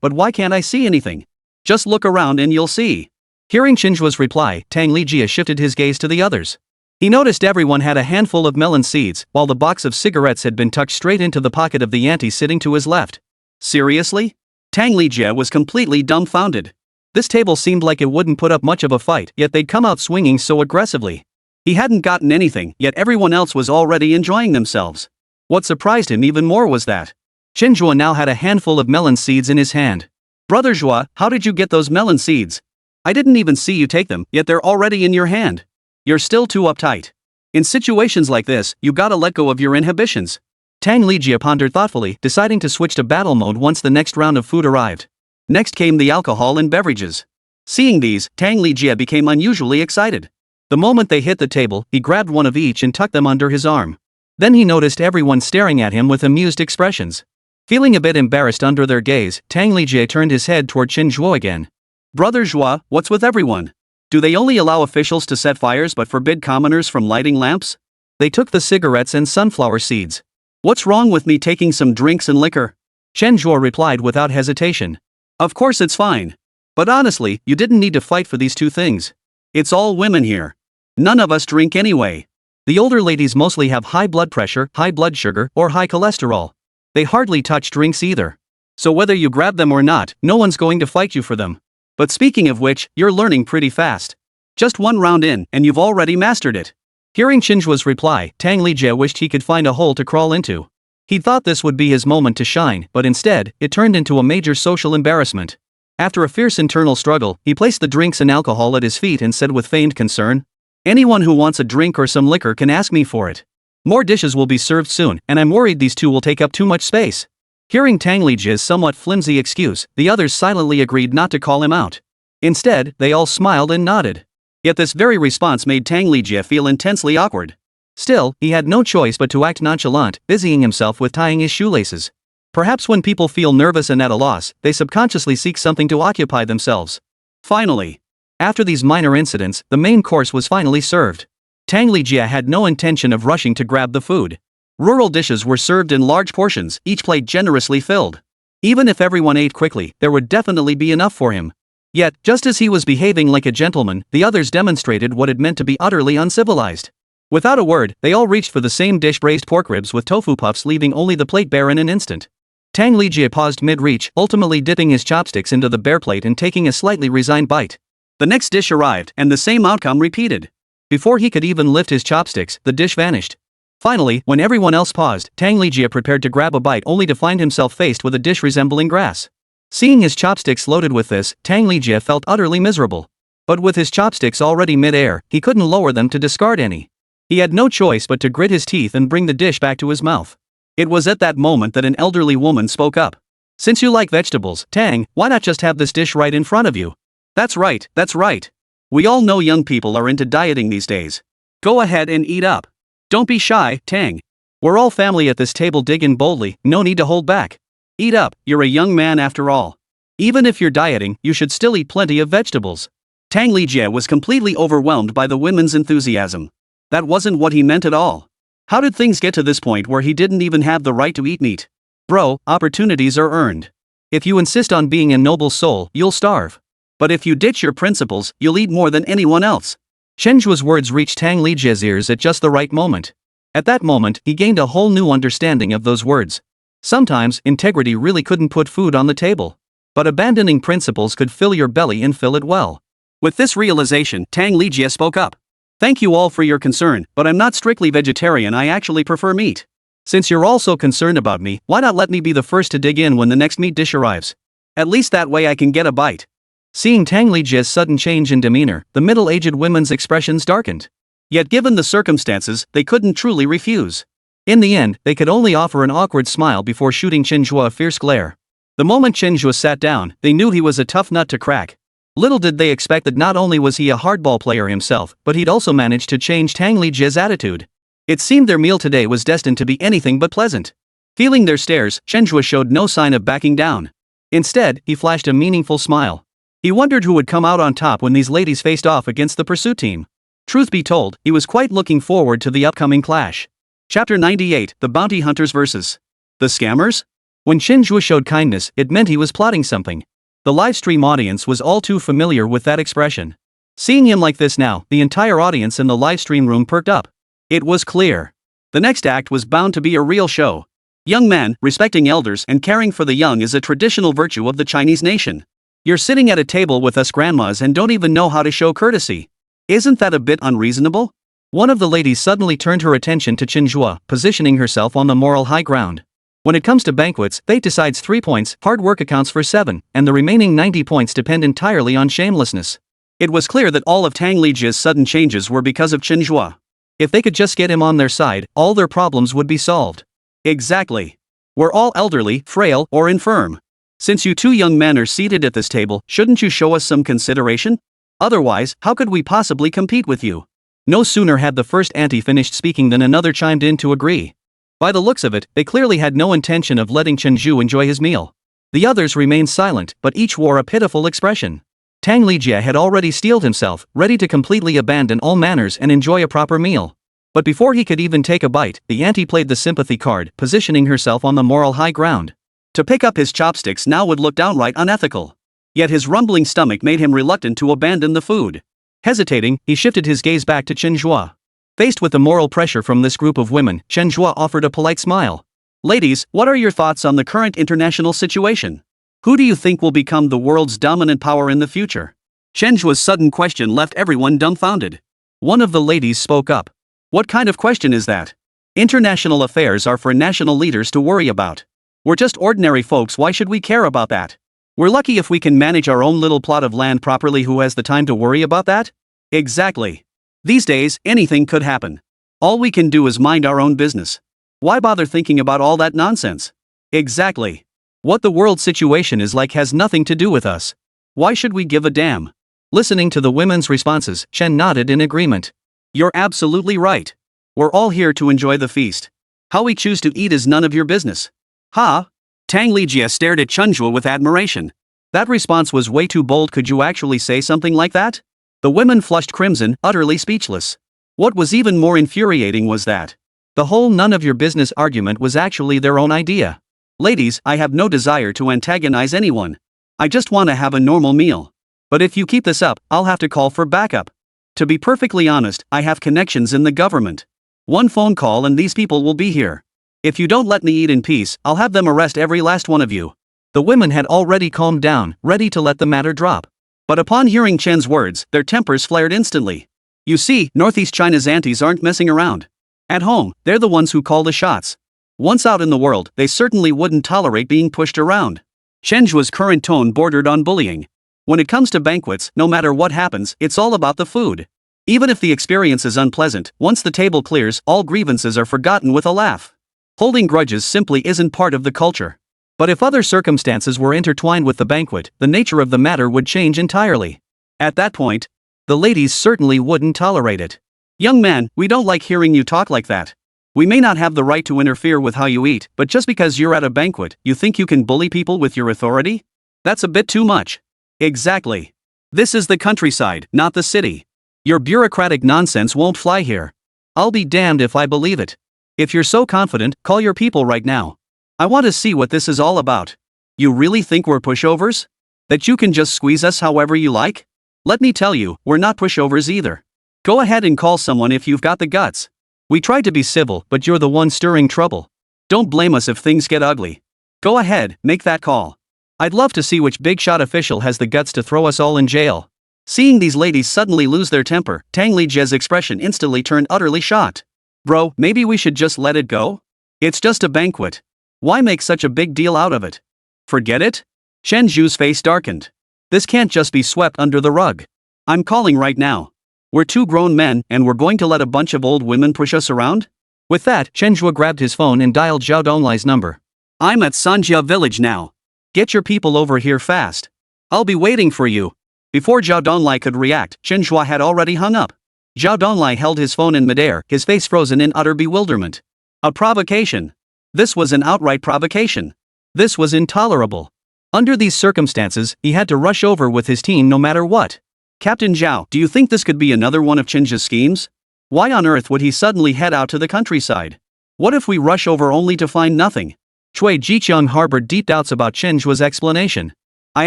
but why can't I see anything? Just look around and you'll see. Hearing Chen Zhe's reply, Tang Lijie shifted his gaze to the others. He noticed everyone had a handful of melon seeds, while the box of cigarettes had been tucked straight into the pocket of the auntie sitting to his left. Seriously? Tang Lijie was completely dumbfounded. This table seemed like it wouldn't put up much of a fight, yet they'd come out swinging so aggressively. He hadn't gotten anything, yet everyone else was already enjoying themselves. What surprised him even more was that Chen Zhe now had a handful of melon seeds in his hand. Brother Zhe, how did you get those melon seeds? I didn't even see you take them, yet they're already in your hand. You're still too uptight. In situations like this, you gotta let go of your inhibitions. Tang Lijie pondered thoughtfully, deciding to switch to battle mode once the next round of food arrived. Next came the alcohol and beverages. Seeing these, Tang Lijie became unusually excited. The moment they hit the table, he grabbed one of each and tucked them under his arm. Then he noticed everyone staring at him with amused expressions. Feeling a bit embarrassed under their gaze, Tang Lijie turned his head toward Chen Zhe again. Brother Zhe, what's with everyone? Do they only allow officials to set fires but forbid commoners from lighting lamps? They took the cigarettes and sunflower seeds. What's wrong with me taking some drinks and liquor? Chen Zhe replied without hesitation. Of course it's fine. But honestly, you didn't need to fight for these two things. It's all women here. None of us drink anyway. The older ladies mostly have high blood pressure, high blood sugar, or high cholesterol. They hardly touch drinks either. So whether you grab them or not, no one's going to fight you for them. But speaking of which, you're learning pretty fast. Just one round in, and you've already mastered it. Hearing Chen Zhe's reply, Tang Lijie wished he could find a hole to crawl into. He thought this would be his moment to shine, but instead, it turned into a major social embarrassment. After a fierce internal struggle, he placed the drinks and alcohol at his feet and said with feigned concern, "Anyone who wants a drink or some liquor can ask me for it. More dishes will be served soon, and I'm worried these two will take up too much space." Hearing Tang Lijie's somewhat flimsy excuse, the others silently agreed not to call him out. Instead, they all smiled and nodded. Yet this very response made Tang Lijie feel intensely awkward. Still, he had no choice but to act nonchalant, busying himself with tying his shoelaces. Perhaps when people feel nervous and at a loss, they subconsciously seek something to occupy themselves. Finally, after these minor incidents, the main course was finally served. Tang Lijie had no intention of rushing to grab the food. Rural dishes were served in large portions, each plate generously filled. Even if everyone ate quickly, there would definitely be enough for him. Yet, just as he was behaving like a gentleman, the others demonstrated what it meant to be utterly uncivilized. Without a word, they all reached for the same dish, braised pork ribs with tofu puffs, leaving only the plate bare in an instant. Tang Lijie paused mid-reach, ultimately dipping his chopsticks into the bare plate and taking a slightly resigned bite. The next dish arrived, and the same outcome repeated. Before he could even lift his chopsticks, the dish vanished. Finally, when everyone else paused, Tang Lijie prepared to grab a bite only to find himself faced with a dish resembling grass. Seeing his chopsticks loaded with this, Tang Lijie felt utterly miserable. But with his chopsticks already mid-air, he couldn't lower them to discard any. He had no choice but to grit his teeth and bring the dish back to his mouth. It was at that moment that an elderly woman spoke up. "Since you like vegetables, Tang, why not just have this dish right in front of you?" That's right. We all know young people are into dieting these days. Go ahead and eat up. Don't be shy, Tang. We're all family at this table. Dig in boldly, no need to hold back. Eat up, you're a young man after all. Even if you're dieting, you should still eat plenty of vegetables. Tang Lijie was completely overwhelmed by the women's enthusiasm. That wasn't what he meant at all. How did things get to this point where he didn't even have the right to eat meat? Bro, opportunities are earned. If you insist on being a noble soul, you'll starve. But if you ditch your principles, you'll eat more than anyone else. Chen Zhe's words reached Tang Lijie's ears at just the right moment. At that moment, he gained a whole new understanding of those words. Sometimes, integrity really couldn't put food on the table. But abandoning principles could fill your belly and fill it well. With this realization, Tang Lijie spoke up. "Thank you all for your concern, but I'm not strictly vegetarian, I actually prefer meat. Since you're all so concerned about me, why not let me be the first to dig in when the next meat dish arrives? At least that way I can get a bite." Seeing Tang Lijie's sudden change in demeanor, the middle-aged women's expressions darkened. Yet given the circumstances, they couldn't truly refuse. In the end, they could only offer an awkward smile before shooting Chen Zhe a fierce glare. The moment Chen Zhe sat down, they knew he was a tough nut to crack. Little did they expect that not only was he a hardball player himself, but he'd also managed to change Tang Lijia's attitude. It seemed their meal today was destined to be anything but pleasant. Feeling their stares, Chen Zhe showed no sign of backing down. Instead, he flashed a meaningful smile. He wondered who would come out on top when these ladies faced off against the pursuit team. Truth be told, he was quite looking forward to the upcoming clash. Chapter 98, The Bounty Hunters vs. The Scammers? When Chen Zhe showed kindness, it meant he was plotting something. The livestream audience was all too familiar with that expression. Seeing him like this now, the entire audience in the livestream room perked up. It was clear. The next act was bound to be a real show. Young man, respecting elders and caring for the young is a traditional virtue of the Chinese nation. You're sitting at a table with us grandmas and don't even know how to show courtesy. Isn't that a bit unreasonable? One of the ladies suddenly turned her attention to Chen Zhe, positioning herself on the moral high ground. When it comes to banquets, fate decides 3 points, hard work accounts for 7, and the remaining 90 points depend entirely on shamelessness. It was clear that all of Tang Lijia's sudden changes were because of Chen Zhe. If they could just get him on their side, all their problems would be solved. Exactly. We're all elderly, frail, or infirm. Since you two young men are seated at this table, shouldn't you show us some consideration? Otherwise, how could we possibly compete with you? No sooner had the first auntie finished speaking than another chimed in to agree. By the looks of it, they clearly had no intention of letting Chen Zhe enjoy his meal. The others remained silent, but each wore a pitiful expression. Tang Lijia had already steeled himself, ready to completely abandon all manners and enjoy a proper meal. But before he could even take a bite, the auntie played the sympathy card, positioning herself on the moral high ground. To pick up his chopsticks now would look downright unethical. Yet his rumbling stomach made him reluctant to abandon the food. Hesitating, he shifted his gaze back to Chen Zhe. Faced with the moral pressure from this group of women, Chen Zhe offered a polite smile. Ladies, what are your thoughts on the current international situation? Who do you think will become the world's dominant power in the future? Chen Zhe's sudden question left everyone dumbfounded. One of the ladies spoke up. What kind of question is that? International affairs are for national leaders to worry about. We're just ordinary folks, why should we care about that? We're lucky if we can manage our own little plot of land properly. Who has the time to worry about that? Exactly. These days, anything could happen. All we can do is mind our own business. Why bother thinking about all that nonsense? Exactly. What the world situation is like has nothing to do with us. Why should we give a damn? Listening to the women's responses, Chen nodded in agreement. You're absolutely right. We're all here to enjoy the feast. How we choose to eat is none of your business. Ha! Tang Lijia stared at Chen Zhe with admiration. That response was way too bold. Could you actually say something like that? The women flushed crimson, utterly speechless. What was even more infuriating was that the whole none of your business argument was actually their own idea. Ladies, I have no desire to antagonize anyone. I just want to have a normal meal. But if you keep this up, I'll have to call for backup. To be perfectly honest, I have connections in the government. One phone call and these people will be here. If you don't let me eat in peace, I'll have them arrest every last one of you. The women had already calmed down, ready to let the matter drop. But upon hearing Chen's words, their tempers flared instantly. You see, Northeast China's aunties aren't messing around. At home, they're the ones who call the shots. Once out in the world, they certainly wouldn't tolerate being pushed around. Chen Zhe's current tone bordered on bullying. When it comes to banquets, no matter what happens, it's all about the food. Even if the experience is unpleasant, once the table clears, all grievances are forgotten with a laugh. Holding grudges simply isn't part of the culture. But if other circumstances were intertwined with the banquet, the nature of the matter would change entirely. At that point, the ladies certainly wouldn't tolerate it. Young man, we don't like hearing you talk like that. We may not have the right to interfere with how you eat, but just because you're at a banquet, you think you can bully people with your authority? That's a bit too much. Exactly. This is the countryside, not the city. Your bureaucratic nonsense won't fly here. I'll be damned if I believe it. If you're so confident, call your people right now. I want to see what this is all about. You really think we're pushovers? That you can just squeeze us however you like? Let me tell you, we're not pushovers either. Go ahead and call someone if you've got the guts. We tried to be civil, but you're the one stirring trouble. Don't blame us if things get ugly. Go ahead, make that call. I'd love to see which big shot official has the guts to throw us all in jail. Seeing these ladies suddenly lose their temper, Tang Lijia's expression instantly turned utterly shocked. Bro, maybe we should just let it go? It's just a banquet. Why make such a big deal out of it? Forget it? Chen Zhe's face darkened. This can't just be swept under the rug. I'm calling right now. We're two grown men and we're going to let a bunch of old women push us around? With that, Chen Zhe grabbed his phone and dialed Zhao Donglai's number. I'm at Sanjia village now. Get your people over here fast. I'll be waiting for you. Before Zhao Donglai could react, Chen Zhe had already hung up. Zhao Donglai held his phone in midair, his face frozen in utter bewilderment. A provocation. This was an outright provocation. This was intolerable. Under these circumstances, he had to rush over with his team no matter what. Captain Zhao, do you think this could be another one of Chen Zhe's schemes? Why on earth would he suddenly head out to the countryside? What if we rush over only to find nothing? Cui Jiqiang harbored deep doubts about Chen Zhe's explanation. I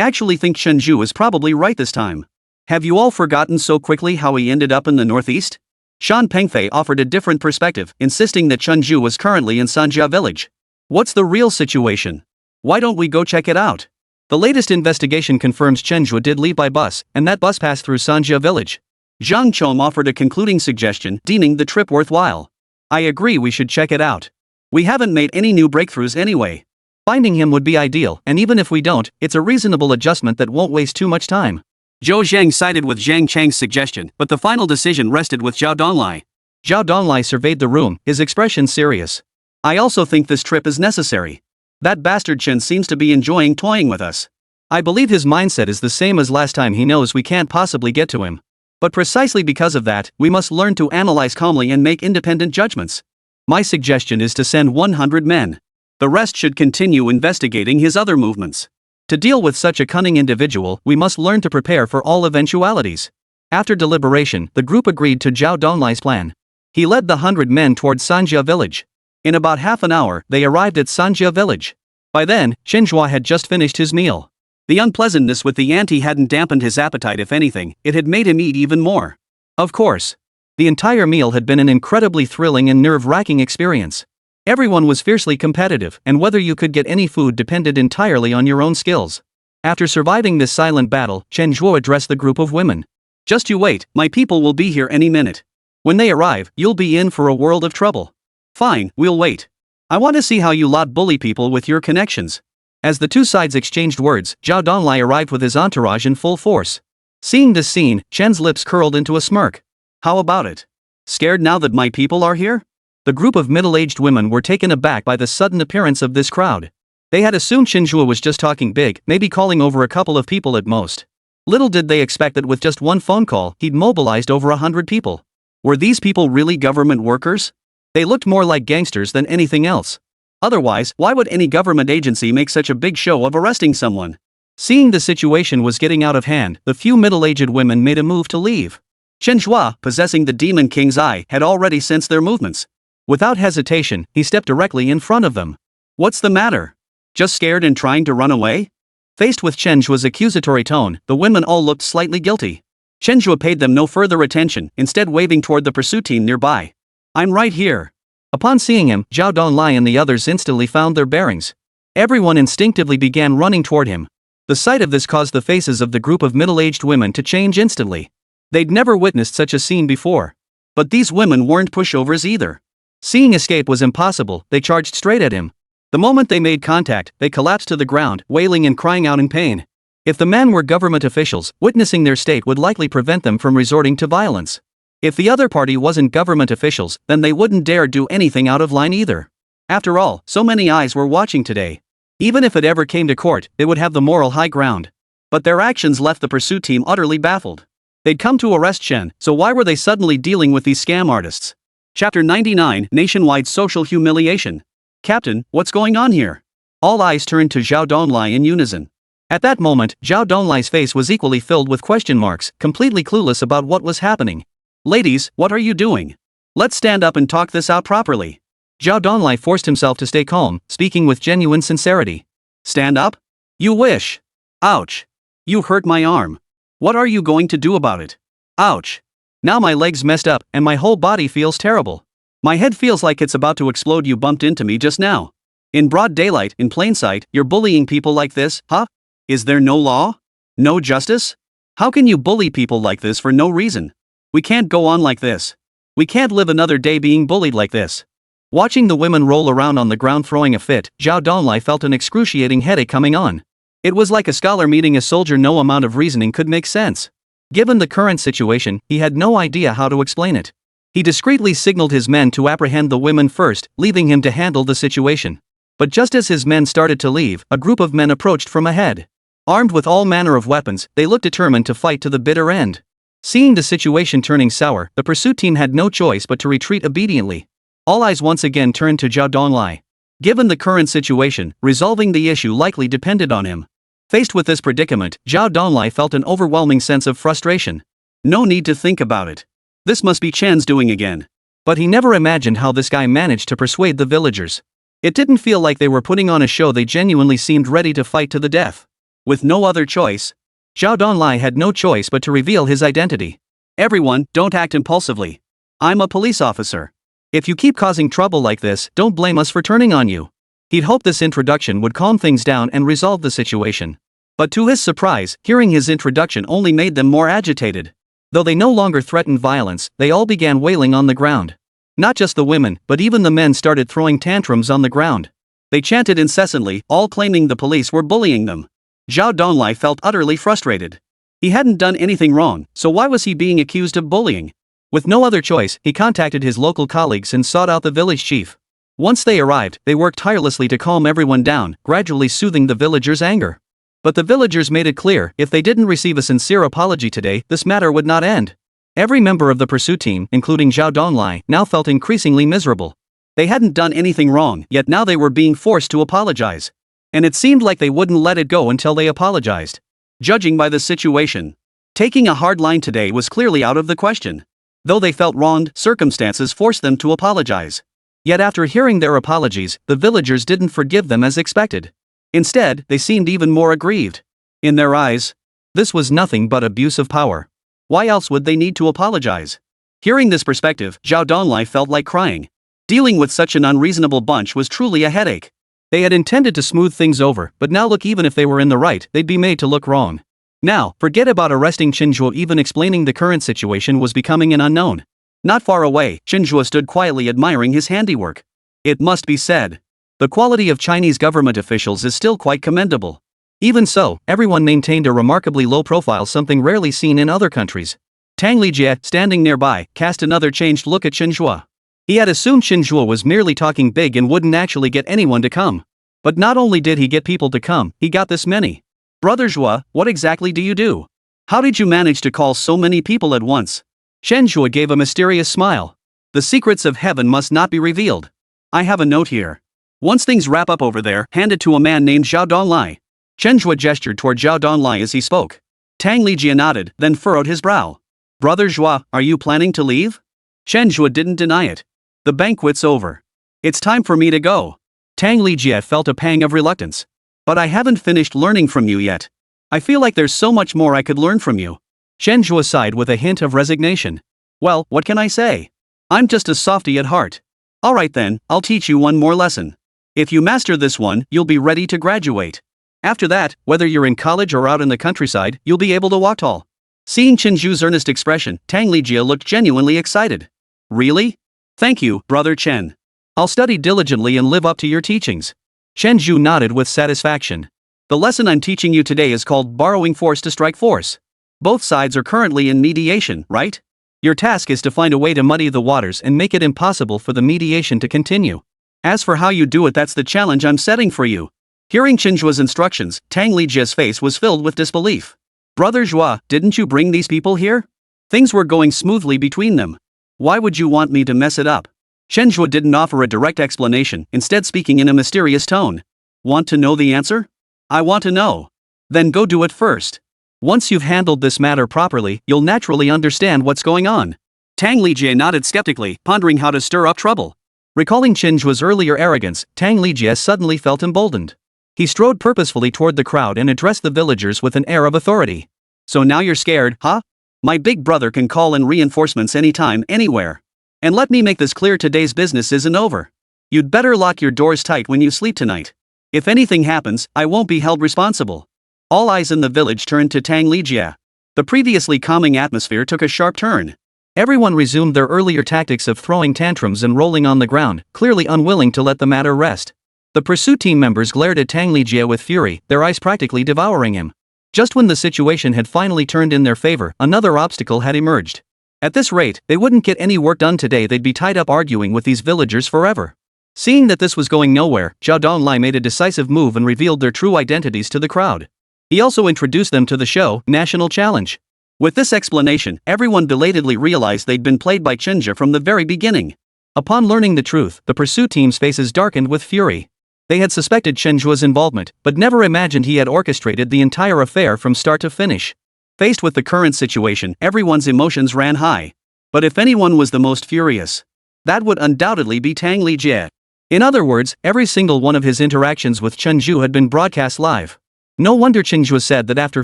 actually think Chen Zhe is probably right this time. Have you all forgotten so quickly how he ended up in the northeast? Shan Pengfei offered a different perspective, insisting that Chen Zhe was currently in Sanjia village. What's the real situation? Why don't we go check it out? The latest investigation confirms Chen Zhe did leave by bus, and that bus passed through Sanjia village. Zhang Chom offered a concluding suggestion, deeming the trip worthwhile. I agree, we should check it out. We haven't made any new breakthroughs anyway. Finding him would be ideal, and even if we don't, it's a reasonable adjustment that won't waste too much time. Zhou Zhang sided with Zhang Chang's suggestion, but the final decision rested with Zhao Donglai. Zhao Donglai surveyed the room, his expression serious. I also think this trip is necessary. That bastard Chen seems to be enjoying toying with us. I believe his mindset is the same as last time. He knows we can't possibly get to him. But precisely because of that, we must learn to analyze calmly and make independent judgments. My suggestion is to send 100 men. The rest should continue investigating his other movements. To deal with such a cunning individual, we must learn to prepare for all eventualities. After deliberation, the group agreed to Zhao Donglai's plan. He led the 100 men towards Sanjia village. In about half an hour, they arrived at Sanjia village. By then, Chen Zhe had just finished his meal. The unpleasantness with the ante hadn't dampened his appetite. If anything, it had made him eat even more. Of course. The entire meal had been an incredibly thrilling and nerve-wracking experience. Everyone was fiercely competitive, and whether you could get any food depended entirely on your own skills. After surviving this silent battle, Chen Zhe addressed the group of women. Just you wait, my people will be here any minute. When they arrive, you'll be in for a world of trouble. Fine, we'll wait. I want to see how you lot bully people with your connections. As the two sides exchanged words, Zhao Donglai arrived with his entourage in full force. Seeing this scene, Chen's lips curled into a smirk. How about it? Scared now that my people are here? The group of middle-aged women were taken aback by the sudden appearance of this crowd. They had assumed Chen Zhe was just talking big, maybe calling over a couple of people at most. Little did they expect that with just one phone call, he'd mobilized over 100 people. Were these people really government workers? They looked more like gangsters than anything else. Otherwise, why would any government agency make such a big show of arresting someone? Seeing the situation was getting out of hand, the few middle-aged women made a move to leave. Chen Zhe, possessing the Demon King's eye, had already sensed their movements. Without hesitation, he stepped directly in front of them. What's the matter? Just scared and trying to run away? Faced with Chen Zhe's accusatory tone, the women all looked slightly guilty. Chen Zhe paid them no further attention, instead waving toward the pursuit team nearby. I'm right here. Upon seeing him, Zhao Donglai and the others instantly found their bearings. Everyone instinctively began running toward him. The sight of this caused the faces of the group of middle-aged women to change instantly. They'd never witnessed such a scene before. But these women weren't pushovers either. Seeing escape was impossible, they charged straight at him. The moment they made contact, they collapsed to the ground, wailing and crying out in pain. If the men were government officials, witnessing their state would likely prevent them from resorting to violence. If the other party wasn't government officials, then they wouldn't dare do anything out of line either. After all, so many eyes were watching today. Even if it ever came to court, they would have the moral high ground. But their actions left the pursuit team utterly baffled. They'd come to arrest Chen, so why were they suddenly dealing with these scam artists? Chapter 99, Nationwide Social Humiliation. Captain, what's going on here? All eyes turned to Zhao Donglai in unison. At that moment, Zhao Donglai's face was equally filled with question marks, completely clueless about what was happening. Ladies, what are you doing? Let's stand up and talk this out properly. Zhao Donglai forced himself to stay calm, speaking with genuine sincerity. Stand up? You wish. Ouch. You hurt my arm. What are you going to do about it? Ouch. Now my leg's messed up, and my whole body feels terrible. My head feels like it's about to explode. You bumped into me just now. In broad daylight, in plain sight, you're bullying people like this, huh? Is there no law? No justice? How can you bully people like this for no reason? We can't go on like this. We can't live another day being bullied like this. Watching the women roll around on the ground throwing a fit, Zhao Donglai felt an excruciating headache coming on. It was like a scholar meeting a soldier. No amount of reasoning could make sense. Given the current situation, he had no idea how to explain it. He discreetly signaled his men to apprehend the women first, leaving him to handle the situation. But just as his men started to leave, a group of men approached from ahead. Armed with all manner of weapons, they looked determined to fight to the bitter end. Seeing the situation turning sour, the pursuit team had no choice but to retreat obediently. All eyes once again turned to Zhao Donglai. Given the current situation, resolving the issue likely depended on him. Faced with this predicament, Zhao Donglai felt an overwhelming sense of frustration. No need to think about it. This must be Chen's doing again. But he never imagined how this guy managed to persuade the villagers. It didn't feel like they were putting on a show, they genuinely seemed ready to fight to the death. With no other choice, Zhao Donglai had no choice but to reveal his identity. Everyone, don't act impulsively. I'm a police officer. If you keep causing trouble like this, don't blame us for turning on you. He'd hoped this introduction would calm things down and resolve the situation. But to his surprise, hearing his introduction only made them more agitated. Though they no longer threatened violence, they all began wailing on the ground. Not just the women, but even the men started throwing tantrums on the ground. They chanted incessantly, all claiming the police were bullying them. Zhao Donglai felt utterly frustrated. He hadn't done anything wrong, so why was he being accused of bullying? With no other choice, he contacted his local colleagues and sought out the village chief. Once they arrived, they worked tirelessly to calm everyone down, gradually soothing the villagers' anger. But the villagers made it clear, if they didn't receive a sincere apology today, this matter would not end. Every member of the pursuit team, including Zhao Donglai, now felt increasingly miserable. They hadn't done anything wrong, yet now they were being forced to apologize. And it seemed like they wouldn't let it go until they apologized. Judging by the situation, taking a hard line today was clearly out of the question. Though they felt wronged, circumstances forced them to apologize. Yet after hearing their apologies, the villagers didn't forgive them as expected. Instead, they seemed even more aggrieved. In their eyes, this was nothing but abuse of power. Why else would they need to apologize? Hearing this perspective, Zhao Donglai felt like crying. Dealing with such an unreasonable bunch was truly a headache. They had intended to smooth things over, but now look, even if they were in the right, they'd be made to look wrong. Now, forget about arresting Chen Zhe, even explaining the current situation was becoming an unknown. Not far away, Chen Zhe stood quietly admiring his handiwork. It must be said, the quality of Chinese government officials is still quite commendable. Even so, everyone maintained a remarkably low profile, something rarely seen in other countries. Tang Lijie, standing nearby, cast another changed look at Chen Zhe. He had assumed Chen Zhe was merely talking big and wouldn't actually get anyone to come. But not only did he get people to come, he got this many. Brother Zhe, what exactly do you do? How did you manage to call so many people at once? Chen Zhe gave a mysterious smile. The secrets of heaven must not be revealed. I have a note here. Once things wrap up over there, hand it to a man named Zhao Donglai. Chen Zhe gestured toward Zhao Donglai as he spoke. Tang Lijie nodded, then furrowed his brow. Brother Zhe, are you planning to leave? Chen Zhe didn't deny it. The banquet's over. It's time for me to go. Tang Lijie felt a pang of reluctance. But I haven't finished learning from you yet. I feel like there's so much more I could learn from you. Chen Zhe sighed with a hint of resignation. Well, what can I say? I'm just a softy at heart. Alright then, I'll teach you one more lesson. If you master this one, you'll be ready to graduate. After that, whether you're in college or out in the countryside, you'll be able to walk tall. Seeing Chen Zhe's earnest expression, Tang Lijie looked genuinely excited. Really? Thank you, Brother Chen. I'll study diligently and live up to your teachings. Chen Zhe nodded with satisfaction. The lesson I'm teaching you today is called borrowing force to strike force. Both sides are currently in mediation, right? Your task is to find a way to muddy the waters and make it impossible for the mediation to continue. As for how you do it, that's the challenge I'm setting for you. Hearing Chen Zhe's instructions, Tang Lijie's face was filled with disbelief. Brother Zhe, didn't you bring these people here? Things were going smoothly between them. Why would you want me to mess it up? Chen Zhe didn't offer a direct explanation, instead speaking in a mysterious tone. Want to know the answer? I want to know. Then go do it first. Once you've handled this matter properly, you'll naturally understand what's going on. Tang Lijie nodded skeptically, pondering how to stir up trouble. Recalling Chen Zhe's earlier arrogance, Tang Lijie suddenly felt emboldened. He strode purposefully toward the crowd and addressed the villagers with an air of authority. So now you're scared, huh? My big brother can call in reinforcements anytime, anywhere. And let me make this clear, today's business isn't over. You'd better lock your doors tight when you sleep tonight. If anything happens, I won't be held responsible. All eyes in the village turned to Tang Lijie. The previously calming atmosphere took a sharp turn. Everyone resumed their earlier tactics of throwing tantrums and rolling on the ground, clearly unwilling to let the matter rest. The pursuit team members glared at Tang Lijie with fury, their eyes practically devouring him. Just when the situation had finally turned in their favor, another obstacle had emerged. At this rate, they wouldn't get any work done today, they'd be tied up arguing with these villagers forever. Seeing that this was going nowhere, Zhao Donglai made a decisive move and revealed their true identities to the crowd. He also introduced them to the show, National Challenge. With this explanation, everyone belatedly realized they'd been played by Chen Zhe from the very beginning. Upon learning the truth, the pursuit team's faces darkened with fury. They had suspected Chen Zhe's involvement, but never imagined he had orchestrated the entire affair from start to finish. Faced with the current situation, everyone's emotions ran high. But if anyone was the most furious, that would undoubtedly be Tang Lijie. In other words, every single one of his interactions with Chen Zhe had been broadcast live. No wonder Chen Zhe said that after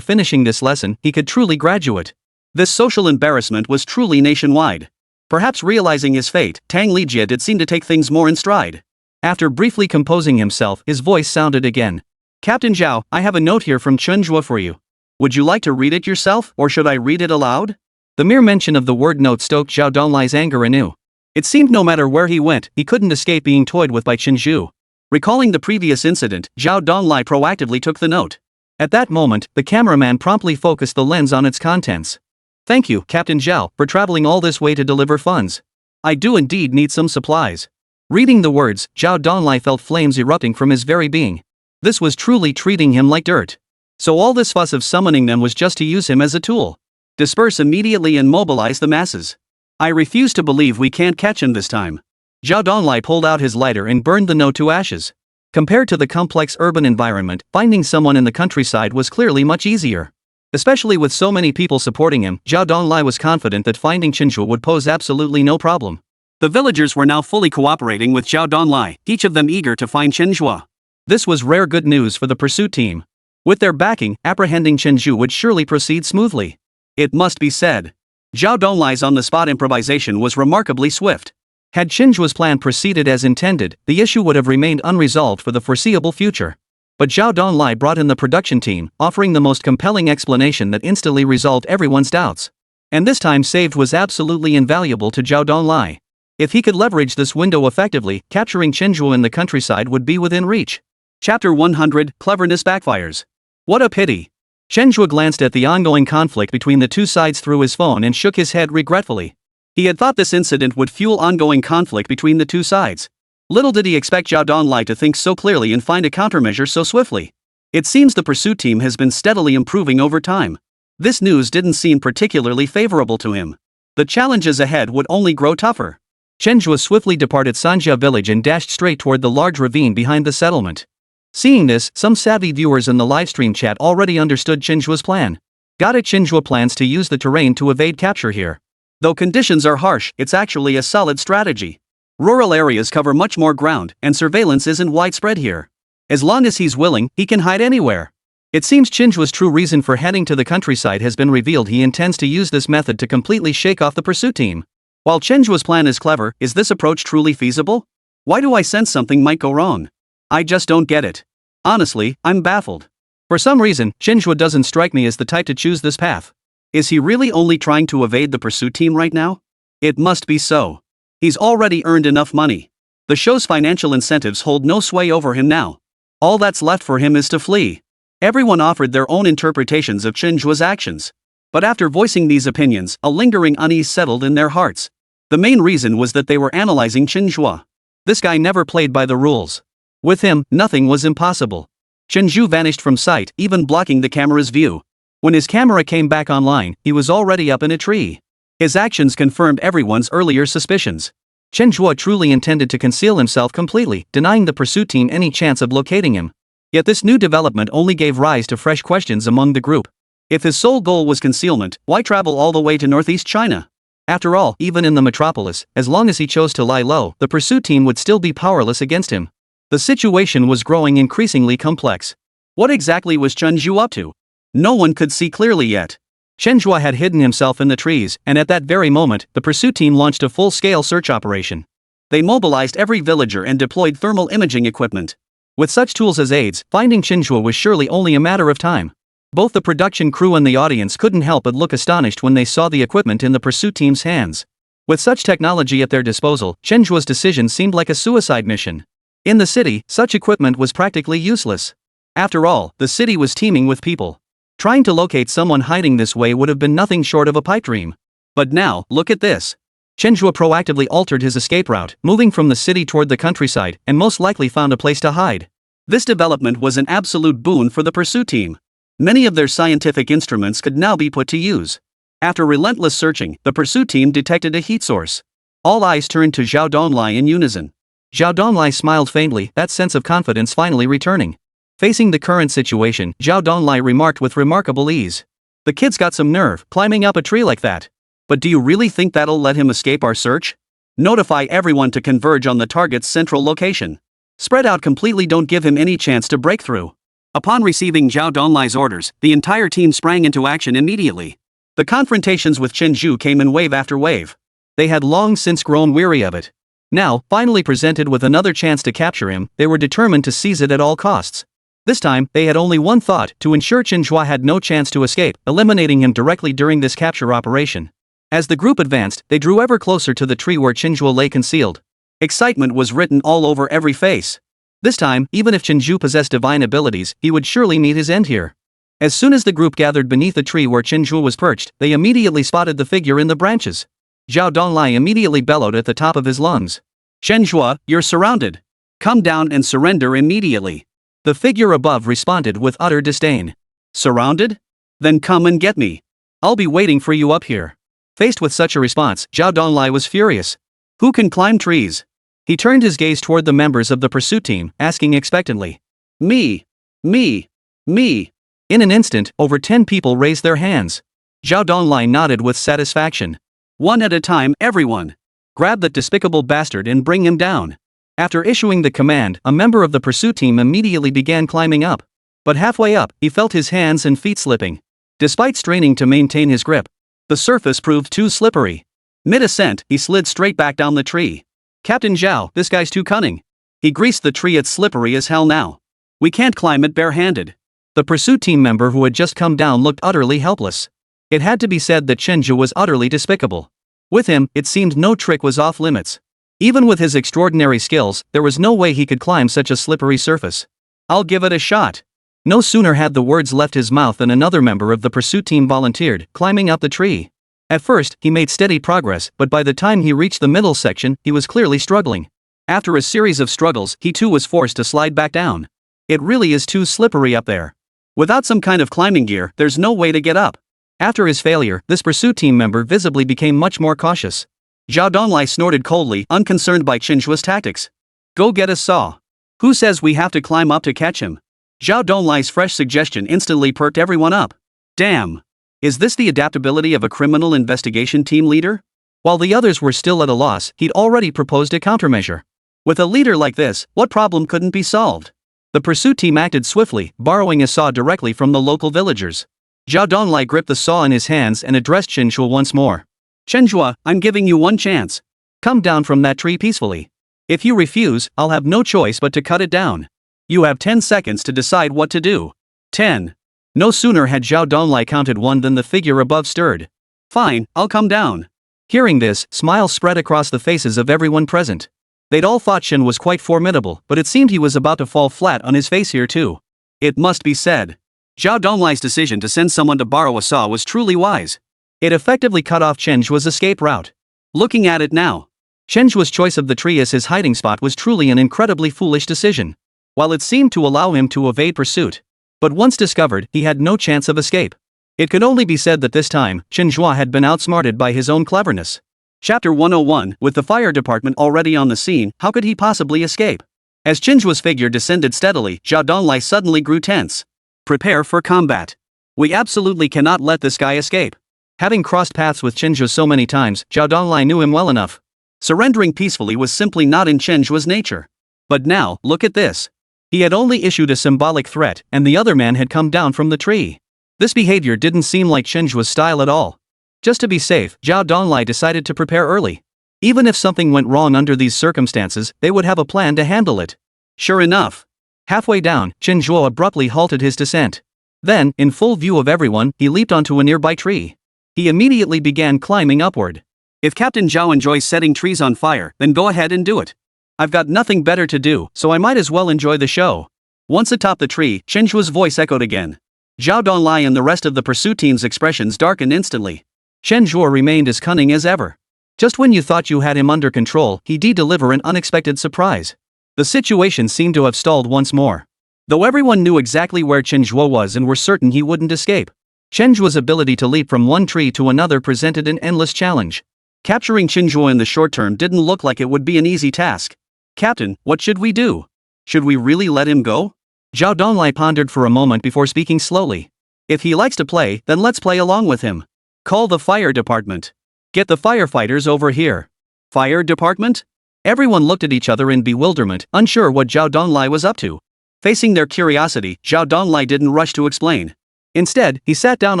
finishing this lesson, he could truly graduate. This social embarrassment was truly nationwide. Perhaps realizing his fate, Tang Lijie did seem to take things more in stride. After briefly composing himself, his voice sounded again. Captain Zhao, I have a note here from Chen Zhe for you. Would you like to read it yourself, or should I read it aloud? The mere mention of the word note stoked Zhao Donglai's anger anew. It seemed no matter where he went, he couldn't escape being toyed with by Chen Zhe. Recalling the previous incident, Zhao Donglai proactively took the note. At that moment, the cameraman promptly focused the lens on its contents. Thank you, Captain Zhao, for traveling all this way to deliver funds. I do indeed need some supplies. Reading the words, Zhao Donglai felt flames erupting from his very being. This was truly treating him like dirt. So all this fuss of summoning them was just to use him as a tool. Disperse immediately and mobilize the masses. I refuse to believe we can't catch him this time. Zhao Donglai pulled out his lighter and burned the note to ashes. Compared to the complex urban environment, finding someone in the countryside was clearly much easier. Especially with so many people supporting him, Zhao Donglai was confident that finding Chen Zhe would pose absolutely no problem. The villagers were now fully cooperating with Zhao Donglai, each of them eager to find Chen Zhe. This was rare good news for the pursuit team. With their backing, apprehending Chen Zhe would surely proceed smoothly. It must be said, Zhao Donglai's on-the-spot improvisation was remarkably swift. Had Chen Zhe's plan proceeded as intended, the issue would have remained unresolved for the foreseeable future. But Zhao Donglai brought in the production team, offering the most compelling explanation that instantly resolved everyone's doubts. And this time saved was absolutely invaluable to Zhao Donglai. If he could leverage this window effectively, capturing Chen Zhe in the countryside would be within reach. Chapter 100, Cleverness Backfires. What a pity. Chen Zhe glanced at the ongoing conflict between the two sides through his phone and shook his head regretfully. He had thought this incident would fuel ongoing conflict between the two sides. Little did he expect Zhao Donglai to think so clearly and find a countermeasure so swiftly. It seems the pursuit team has been steadily improving over time. This news didn't seem particularly favorable to him. The challenges ahead would only grow tougher. Chen Zhe swiftly departed Sanja village and dashed straight toward the large ravine behind the settlement. Seeing this, some savvy viewers in the livestream chat already understood Chen Zhe's plan. Got it, Chen Zhe plans to use the terrain to evade capture here. Though conditions are harsh, it's actually a solid strategy. Rural areas cover much more ground, and surveillance isn't widespread here. As long as he's willing, he can hide anywhere. It seems Chen Zhe's true reason for heading to the countryside has been revealed. He intends to use this method to completely shake off the pursuit team. While Chen Zhe's plan is clever, is this approach truly feasible? Why do I sense something might go wrong? I just don't get it. Honestly, I'm baffled. For some reason, Chen Zhe doesn't strike me as the type to choose this path. Is he really only trying to evade the pursuit team right now? It must be so. He's already earned enough money. The show's financial incentives hold no sway over him now. All that's left for him is to flee. Everyone offered their own interpretations of Chen Zhe's actions. But after voicing these opinions, a lingering unease settled in their hearts. The main reason was that they were analyzing Chen Zhe. This guy never played by the rules. With him, nothing was impossible. Chen Zhe vanished from sight, even blocking the camera's view. When his camera came back online, he was already up in a tree. His actions confirmed everyone's earlier suspicions. Chen Zhe truly intended to conceal himself completely, denying the pursuit team any chance of locating him. Yet this new development only gave rise to fresh questions among the group. If his sole goal was concealment, why travel all the way to northeast China? After all, even in the metropolis, as long as he chose to lie low, the pursuit team would still be powerless against him. The situation was growing increasingly complex. What exactly was Chen Zhe up to? No one could see clearly yet. Chen Zhe had hidden himself in the trees, and at that very moment, the pursuit team launched a full-scale search operation. They mobilized every villager and deployed thermal imaging equipment. With such tools as aids, finding Chen Zhe was surely only a matter of time. Both the production crew and the audience couldn't help but look astonished when they saw the equipment in the pursuit team's hands. With such technology at their disposal, Chen Zhe's decision seemed like a suicide mission. In the city, such equipment was practically useless. After all, the city was teeming with people. Trying to locate someone hiding this way would have been nothing short of a pipe dream. But now, look at this. Chen Zhe proactively altered his escape route, moving from the city toward the countryside, and most likely found a place to hide. This development was an absolute boon for the pursuit team. Many of their scientific instruments could now be put to use. After relentless searching, the pursuit team detected a heat source. All eyes turned to Zhao Donglai in unison. Zhao Donglai smiled faintly, that sense of confidence finally returning. Facing the current situation, Zhao Donglai remarked with remarkable ease. The kid's got some nerve, climbing up a tree like that. But do you really think that'll let him escape our search? Notify everyone to converge on the target's central location. Spread out completely, don't give him any chance to break through. Upon receiving Zhao Donlai's orders, the entire team sprang into action immediately. The confrontations with Chen Zhe came in wave after wave. They had long since grown weary of it. Now, finally presented with another chance to capture him, they were determined to seize it at all costs. This time, they had only one thought: to ensure Chen Zhe had no chance to escape, eliminating him directly during this capture operation. As the group advanced, they drew ever closer to the tree where Chen Zhe lay concealed. Excitement was written all over every face. This time, even if Chen Zhe possessed divine abilities, he would surely meet his end here. As soon as the group gathered beneath the tree where Chen Zhe was perched, they immediately spotted the figure in the branches. Zhao Donglai immediately bellowed at the top of his lungs. "Chen Zhe, you're surrounded. Come down and surrender immediately." The figure above responded with utter disdain. "Surrounded? Then come and get me. I'll be waiting for you up here." Faced with such a response, Zhao Donglai was furious. Who can climb trees? He turned his gaze toward the members of the pursuit team, asking expectantly. Me. Me. Me. In an instant, over 10 people raised their hands. Zhao Donglai nodded with satisfaction. One at a time, everyone. Grab that despicable bastard and bring him down. After issuing the command, a member of the pursuit team immediately began climbing up. But halfway up, he felt his hands and feet slipping. Despite straining to maintain his grip, the surface proved too slippery. Mid-ascent, he slid straight back down the tree. "Captain Zhao, this guy's too cunning. He greased the tree, it's slippery as hell now. We can't climb it barehanded." The pursuit team member who had just come down looked utterly helpless. It had to be said that Chen Zhe was utterly despicable. With him, it seemed no trick was off limits. Even with his extraordinary skills, there was no way he could climb such a slippery surface. "I'll give it a shot." No sooner had the words left his mouth than another member of the pursuit team volunteered, climbing up the tree. At first, he made steady progress, but by the time he reached the middle section, he was clearly struggling. After a series of struggles, he too was forced to slide back down. It really is too slippery up there. Without some kind of climbing gear, there's no way to get up. After his failure, this pursuit team member visibly became much more cautious. Zhao Donglai snorted coldly, unconcerned by Chen Zhe's tactics. "Go get a saw. Who says we have to climb up to catch him?" Zhao Donglai's fresh suggestion instantly perked everyone up. Damn. Is this the adaptability of a criminal investigation team leader? While the others were still at a loss, he'd already proposed a countermeasure. With a leader like this, what problem couldn't be solved? The pursuit team acted swiftly, borrowing a saw directly from the local villagers. Zhao Donglai gripped the saw in his hands and addressed Chen Zhe once more. "Chen Zhe, I'm giving you one chance. Come down from that tree peacefully. If you refuse, I'll have no choice but to cut it down. You have 10 seconds to decide what to do." 10. No sooner had Zhao Donglai counted 1 than the figure above stirred. "Fine, I'll come down." Hearing this, smiles spread across the faces of everyone present. They'd all thought Chen was quite formidable, but it seemed he was about to fall flat on his face here too. It must be said, Zhao Donglai's decision to send someone to borrow a saw was truly wise. It effectively cut off Chen Zhe's escape route. Looking at it now, Chen Zhe's choice of the tree as his hiding spot was truly an incredibly foolish decision. While it seemed to allow him to evade pursuit, but once discovered, he had no chance of escape. It could only be said that this time, Chen Zhe had been outsmarted by his own cleverness. Chapter 101, with the fire department already on the scene, how could he possibly escape? As Chen Zhe's figure descended steadily, Zhao Donglai suddenly grew tense. Prepare for combat. We absolutely cannot let this guy escape. Having crossed paths with Chen Zhe so many times, Zhao Donglai knew him well enough. Surrendering peacefully was simply not in Chen Zhe's nature. But now, look at this. He had only issued a symbolic threat, and the other man had come down from the tree. This behavior didn't seem like Chen Zhe's style at all. Just to be safe, Zhao Donglai decided to prepare early. Even if something went wrong under these circumstances, they would have a plan to handle it. Sure enough. Halfway down, Chen Zhe abruptly halted his descent. Then, in full view of everyone, he leaped onto a nearby tree. He immediately began climbing upward. If Captain Zhao enjoys setting trees on fire, then go ahead and do it. I've got nothing better to do, so I might as well enjoy the show. Once atop the tree, Chen Zhe's voice echoed again. Zhao Donglai and the rest of the pursuit team's expressions darkened instantly. Chen Zhe remained as cunning as ever. Just when you thought you had him under control, he did deliver an unexpected surprise. The situation seemed to have stalled once more. Though everyone knew exactly where Chen Zhe was and were certain he wouldn't escape, Chen Zhe's ability to leap from one tree to another presented an endless challenge. Capturing Chen Zhe in the short term didn't look like it would be an easy task. Captain, what should we do? Should we really let him go? Zhao Donglai pondered for a moment before speaking slowly. If he likes to play, then let's play along with him. Call the fire department. Get the firefighters over here. Fire department? Everyone looked at each other in bewilderment, unsure what Zhao Donglai was up to. Facing their curiosity, Zhao Donglai didn't rush to explain. Instead, he sat down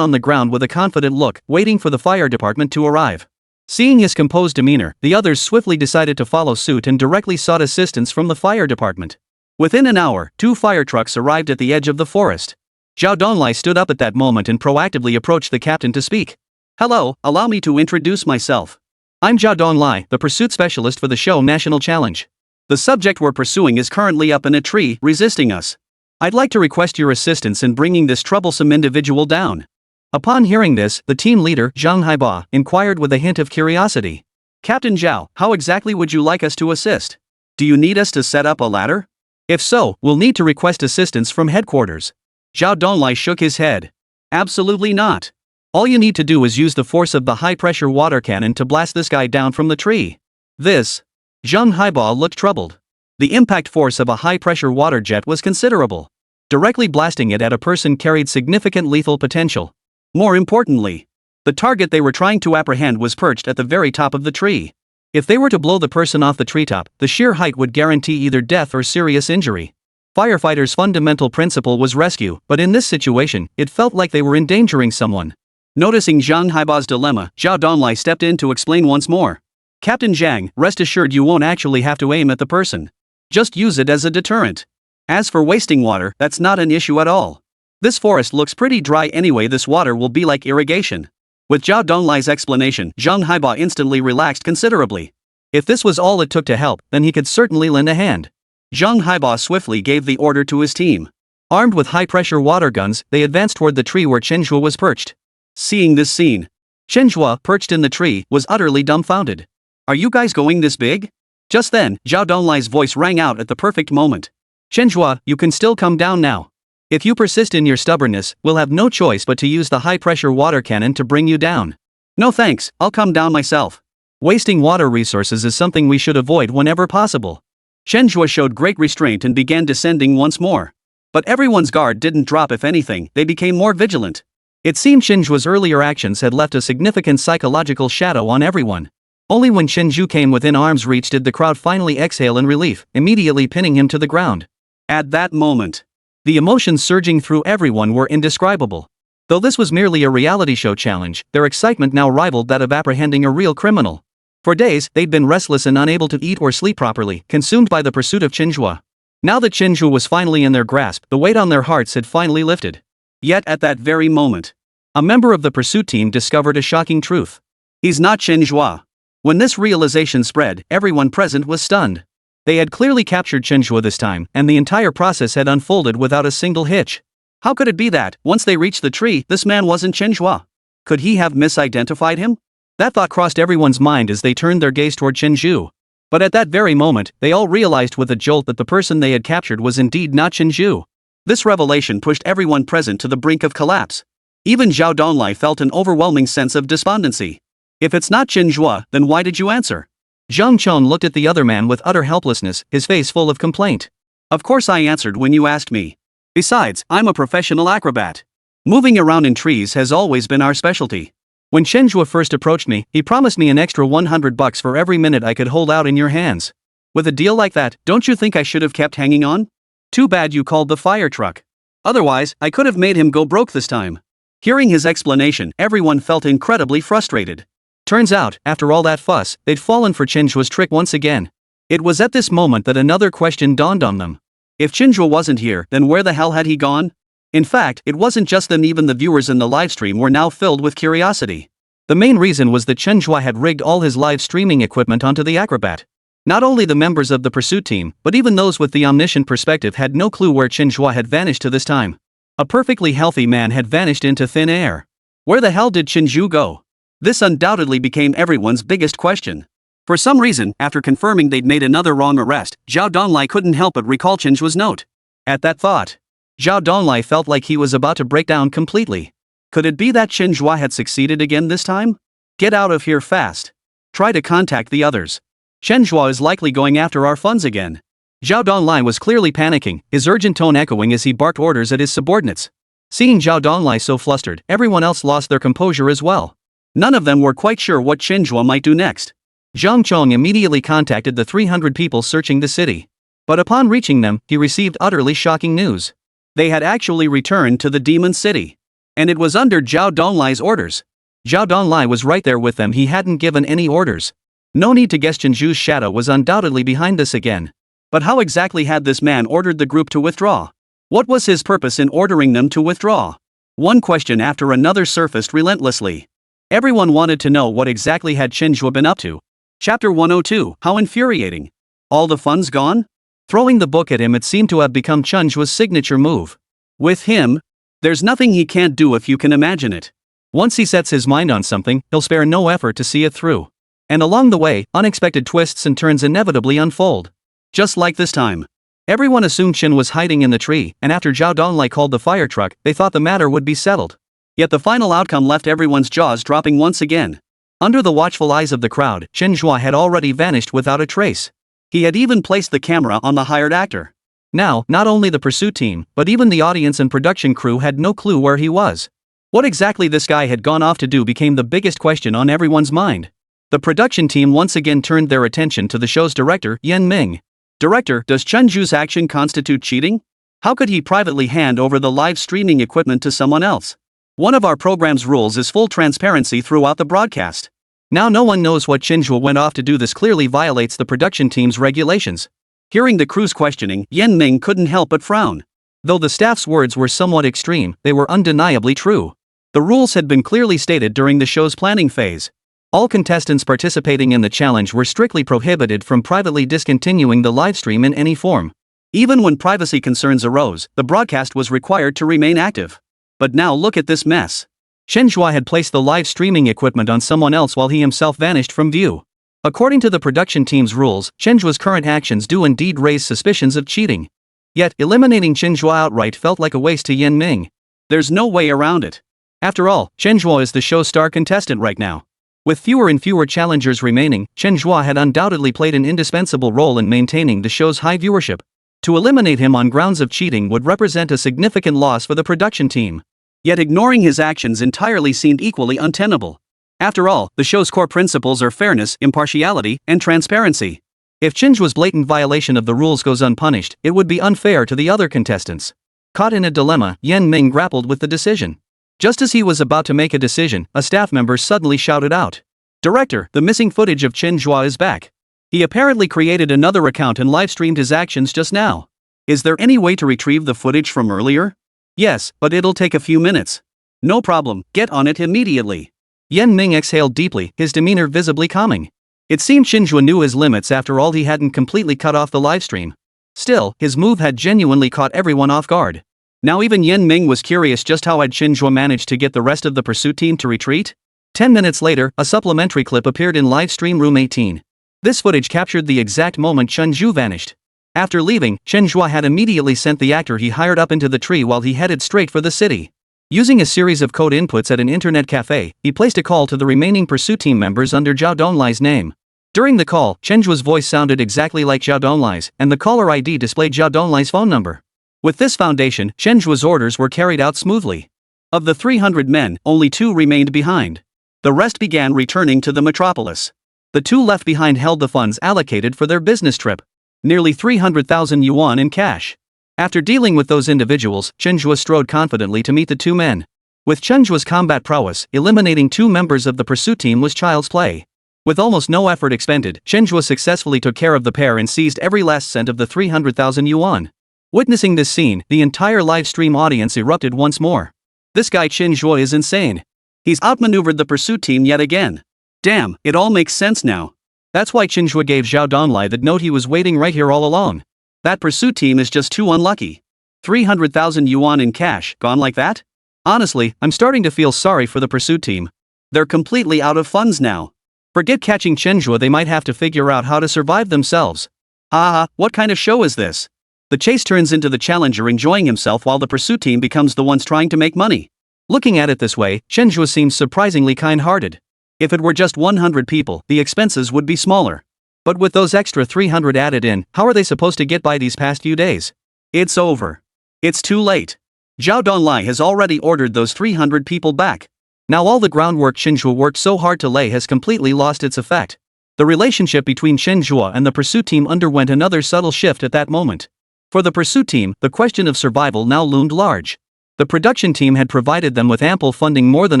on the ground with a confident look, waiting for the fire department to arrive. Seeing his composed demeanor, the others swiftly decided to follow suit and directly sought assistance from the fire department. Within an hour, 2 fire trucks arrived at the edge of the forest. Zhao Donglai stood up at that moment and proactively approached the captain to speak. Hello, allow me to introduce myself. I'm Zhao Donglai, the pursuit specialist for the show National Challenge. The subject we're pursuing is currently up in a tree, resisting us. I'd like to request your assistance in bringing this troublesome individual down. Upon hearing this, the team leader, Zhang Haiba, inquired with a hint of curiosity. Captain Zhao, how exactly would you like us to assist? Do you need us to set up a ladder? If so, we'll need to request assistance from headquarters. Zhao Donglai shook his head. Absolutely not. All you need to do is use the force of the high-pressure water cannon to blast this guy down from the tree. This. Zhang Haiba looked troubled. The impact force of a high-pressure water jet was considerable. Directly blasting it at a person carried significant lethal potential. More importantly, the target they were trying to apprehend was perched at the very top of the tree. If they were to blow the person off the treetop, the sheer height would guarantee either death or serious injury. Firefighters' fundamental principle was rescue, but in this situation, it felt like they were endangering someone. Noticing Zhang Haiba's dilemma, Zhao Donglai stepped in to explain once more. Captain Zhang, rest assured you won't actually have to aim at the person. Just use it as a deterrent. As for wasting water, that's not an issue at all. This forest looks pretty dry anyway, this water will be like irrigation. With Zhao Donglai's explanation, Zhang Haiba instantly relaxed considerably. If this was all it took to help, then he could certainly lend a hand. Zhang Haiba swiftly gave the order to his team. Armed with high-pressure water guns, they advanced toward the tree where Chen Zhe was perched. Seeing this scene, Chen Zhe, perched in the tree, was utterly dumbfounded. Are you guys going this big? Just then, Zhao Donglai's voice rang out at the perfect moment. Chen Zhe, you can still come down now. If you persist in your stubbornness, we'll have no choice but to use the high-pressure water cannon to bring you down. No thanks, I'll come down myself. Wasting water resources is something we should avoid whenever possible. Chen Zhe showed great restraint and began descending once more. But everyone's guard didn't drop. If anything, they became more vigilant. It seemed Chen Zhe's earlier actions had left a significant psychological shadow on everyone. Only when Chen Zhe came within arm's reach did the crowd finally exhale in relief, immediately pinning him to the ground. At that moment, the emotions surging through everyone were indescribable. Though this was merely a reality show challenge, their excitement now rivaled that of apprehending a real criminal. For days, they'd been restless and unable to eat or sleep properly, consumed by the pursuit of Chen Zhe. Now that Chen Zhe was finally in their grasp, the weight on their hearts had finally lifted. Yet at that very moment, a member of the pursuit team discovered a shocking truth. He's not Chen Zhe. When this realization spread, everyone present was stunned. They had clearly captured Chen Zhe this time, and the entire process had unfolded without a single hitch. How could it be that, once they reached the tree, this man wasn't Chen Zhe? Could he have misidentified him? That thought crossed everyone's mind as they turned their gaze toward Chen Zhe. But at that very moment, they all realized with a jolt that the person they had captured was indeed not Chen Zhe. This revelation pushed everyone present to the brink of collapse. Even Zhao Donglai felt an overwhelming sense of despondency. If it's not Chen Zhe, then why did you answer? Zhang Chen looked at the other man with utter helplessness, his face full of complaint. Of course I answered when you asked me. Besides, I'm a professional acrobat. Moving around in trees has always been our specialty. When Chen Zhe first approached me, he promised me an extra $100 for every minute I could hold out in your hands. With a deal like that, don't you think I should have kept hanging on? Too bad you called the fire truck. Otherwise, I could have made him go broke this time. Hearing his explanation, everyone felt incredibly frustrated. Turns out, after all that fuss, they'd fallen for Chen Zhe's trick once again. It was at this moment that another question dawned on them. If Chen Zhe wasn't here, then where the hell had he gone? In fact, it wasn't just them, even the viewers in the livestream were now filled with curiosity. The main reason was that Chen Zhe had rigged all his live streaming equipment onto the acrobat. Not only the members of the pursuit team, but even those with the omniscient perspective had no clue where Chen Zhe had vanished to this time. A perfectly healthy man had vanished into thin air. Where the hell did Chen Zhe go? This undoubtedly became everyone's biggest question. For some reason, after confirming they'd made another wrong arrest, Zhao Donglai couldn't help but recall Chen Zhe's note. At that thought, Zhao Donglai felt like he was about to break down completely. Could it be that Chen Zhe had succeeded again this time? Get out of here fast. Try to contact the others. Chen Zhe is likely going after our funds again. Zhao Donglai was clearly panicking, his urgent tone echoing as he barked orders at his subordinates. Seeing Zhao Donglai so flustered, everyone else lost their composure as well. None of them were quite sure what Chen Zhe might do next. Zhang Chong immediately contacted the 300 people searching the city. But upon reaching them, he received utterly shocking news. They had actually returned to the Demon City. And it was under Zhao Donglai's orders. Zhao Donglai was right there with them, he hadn't given any orders. No need to guess, Chen Zhe's shadow was undoubtedly behind this again. But how exactly had this man ordered the group to withdraw? What was his purpose in ordering them to withdraw? One question after another surfaced relentlessly. Everyone wanted to know what exactly had Chen Zhe been up to. Chapter 102, How infuriating. All the funds gone? Throwing the book at him, it seemed to have become Chen Zhe's signature move. With him, there's nothing he can't do if you can imagine it. Once he sets his mind on something, he'll spare no effort to see it through. And along the way, unexpected twists and turns inevitably unfold. Just like this time. Everyone assumed Chen was hiding in the tree, and after Zhao Donglai called the fire truck, they thought the matter would be settled. Yet the final outcome left everyone's jaws dropping once again. Under the watchful eyes of the crowd, Chen Zhe had already vanished without a trace. He had even placed the camera on the hired actor. Now, not only the pursuit team, but even the audience and production crew had no clue where he was. What exactly this guy had gone off to do became the biggest question on everyone's mind. The production team once again turned their attention to the show's director, Yan Ming. Director, does Chen Zhe's action constitute cheating? How could he privately hand over the live streaming equipment to someone else? One of our program's rules is full transparency throughout the broadcast. Now no one knows what Chen Zhe went off to do. This clearly violates the production team's regulations. Hearing the crew's questioning, Yan Ming couldn't help but frown. Though the staff's words were somewhat extreme, they were undeniably true. The rules had been clearly stated during the show's planning phase. All contestants participating in the challenge were strictly prohibited from privately discontinuing the livestream in any form. Even when privacy concerns arose, the broadcast was required to remain active. But now look at this mess. Chen Zhe had placed the live streaming equipment on someone else while he himself vanished from view. According to the production team's rules, Chen Zhe's current actions do indeed raise suspicions of cheating. Yet, eliminating Chen Zhe outright felt like a waste to Yan Ming. There's no way around it. After all, Chen Zhe is the show's star contestant right now. With fewer and fewer challengers remaining, Chen Zhe had undoubtedly played an indispensable role in maintaining the show's high viewership. To eliminate him on grounds of cheating would represent a significant loss for the production team. Yet ignoring his actions entirely seemed equally untenable. After all, the show's core principles are fairness, impartiality, and transparency. If Chen Zhe's blatant violation of the rules goes unpunished, it would be unfair to the other contestants. Caught in a dilemma, Yan Ming grappled with the decision. Just as he was about to make a decision, a staff member suddenly shouted out, "Director, the missing footage of Chen Zhe is back. He apparently created another account and live-streamed his actions just now. Is there any way to retrieve the footage from earlier?" "Yes, but it'll take a few minutes." "No problem, get on it immediately." Yan Ming exhaled deeply, his demeanor visibly calming. It seemed Chen Zhe knew his limits. After all, he hadn't completely cut off the livestream. Still, his move had genuinely caught everyone off guard. Now even Yan Ming was curious just how had Chen Zhe managed to get the rest of the pursuit team to retreat? 10 minutes later, a supplementary clip appeared in livestream room 18. This footage captured the exact moment Chen Zhe vanished. After leaving, Chen Zhe had immediately sent the actor he hired up into the tree while he headed straight for the city. Using a series of code inputs at an internet cafe, he placed a call to the remaining pursuit team members under Zhao Donglai's name. During the call, Chen Zhe's voice sounded exactly like Zhao Donglai's, and the caller ID displayed Zhao Donglai's phone number. With this foundation, Chen Zhe's orders were carried out smoothly. Of the 300 men, only 2 remained behind. The rest began returning to the metropolis. The 2 left behind held the funds allocated for their business trip. Nearly 300,000 yuan in cash. After dealing with those individuals, Chen Zhe strode confidently to meet the 2 men. With Chen Zhe's combat prowess, eliminating 2 members of the pursuit team was child's play. With almost no effort expended, Chen Zhe successfully took care of the pair and seized every last cent of the 300,000 yuan. Witnessing this scene, the entire live stream audience erupted once more. This guy Chen Zhe is insane. He's outmaneuvered the pursuit team yet again. Damn, it all makes sense now. That's why Chen Zhe gave Zhao Donglai that note he was waiting right here all along. That pursuit team is just too unlucky. 300,000 yuan in cash, gone like that? Honestly, I'm starting to feel sorry for the pursuit team. They're completely out of funds now. Forget catching Chen Zhe, they might have to figure out how to survive themselves. Haha, what kind of show is this? The chase turns into the challenger enjoying himself while the pursuit team becomes the ones trying to make money. Looking at it this way, Chen Zhe seems surprisingly kind-hearted. If it were just 100 people, the expenses would be smaller. But with those extra 300 added in, how are they supposed to get by these past few days? It's over. It's too late. Zhao Donlai has already ordered those 300 people back. Now all the groundwork Chen Zhe worked so hard to lay has completely lost its effect. The relationship between Chen Zhe and the pursuit team underwent another subtle shift at that moment. For the pursuit team, the question of survival now loomed large. The production team had provided them with ample funding, more than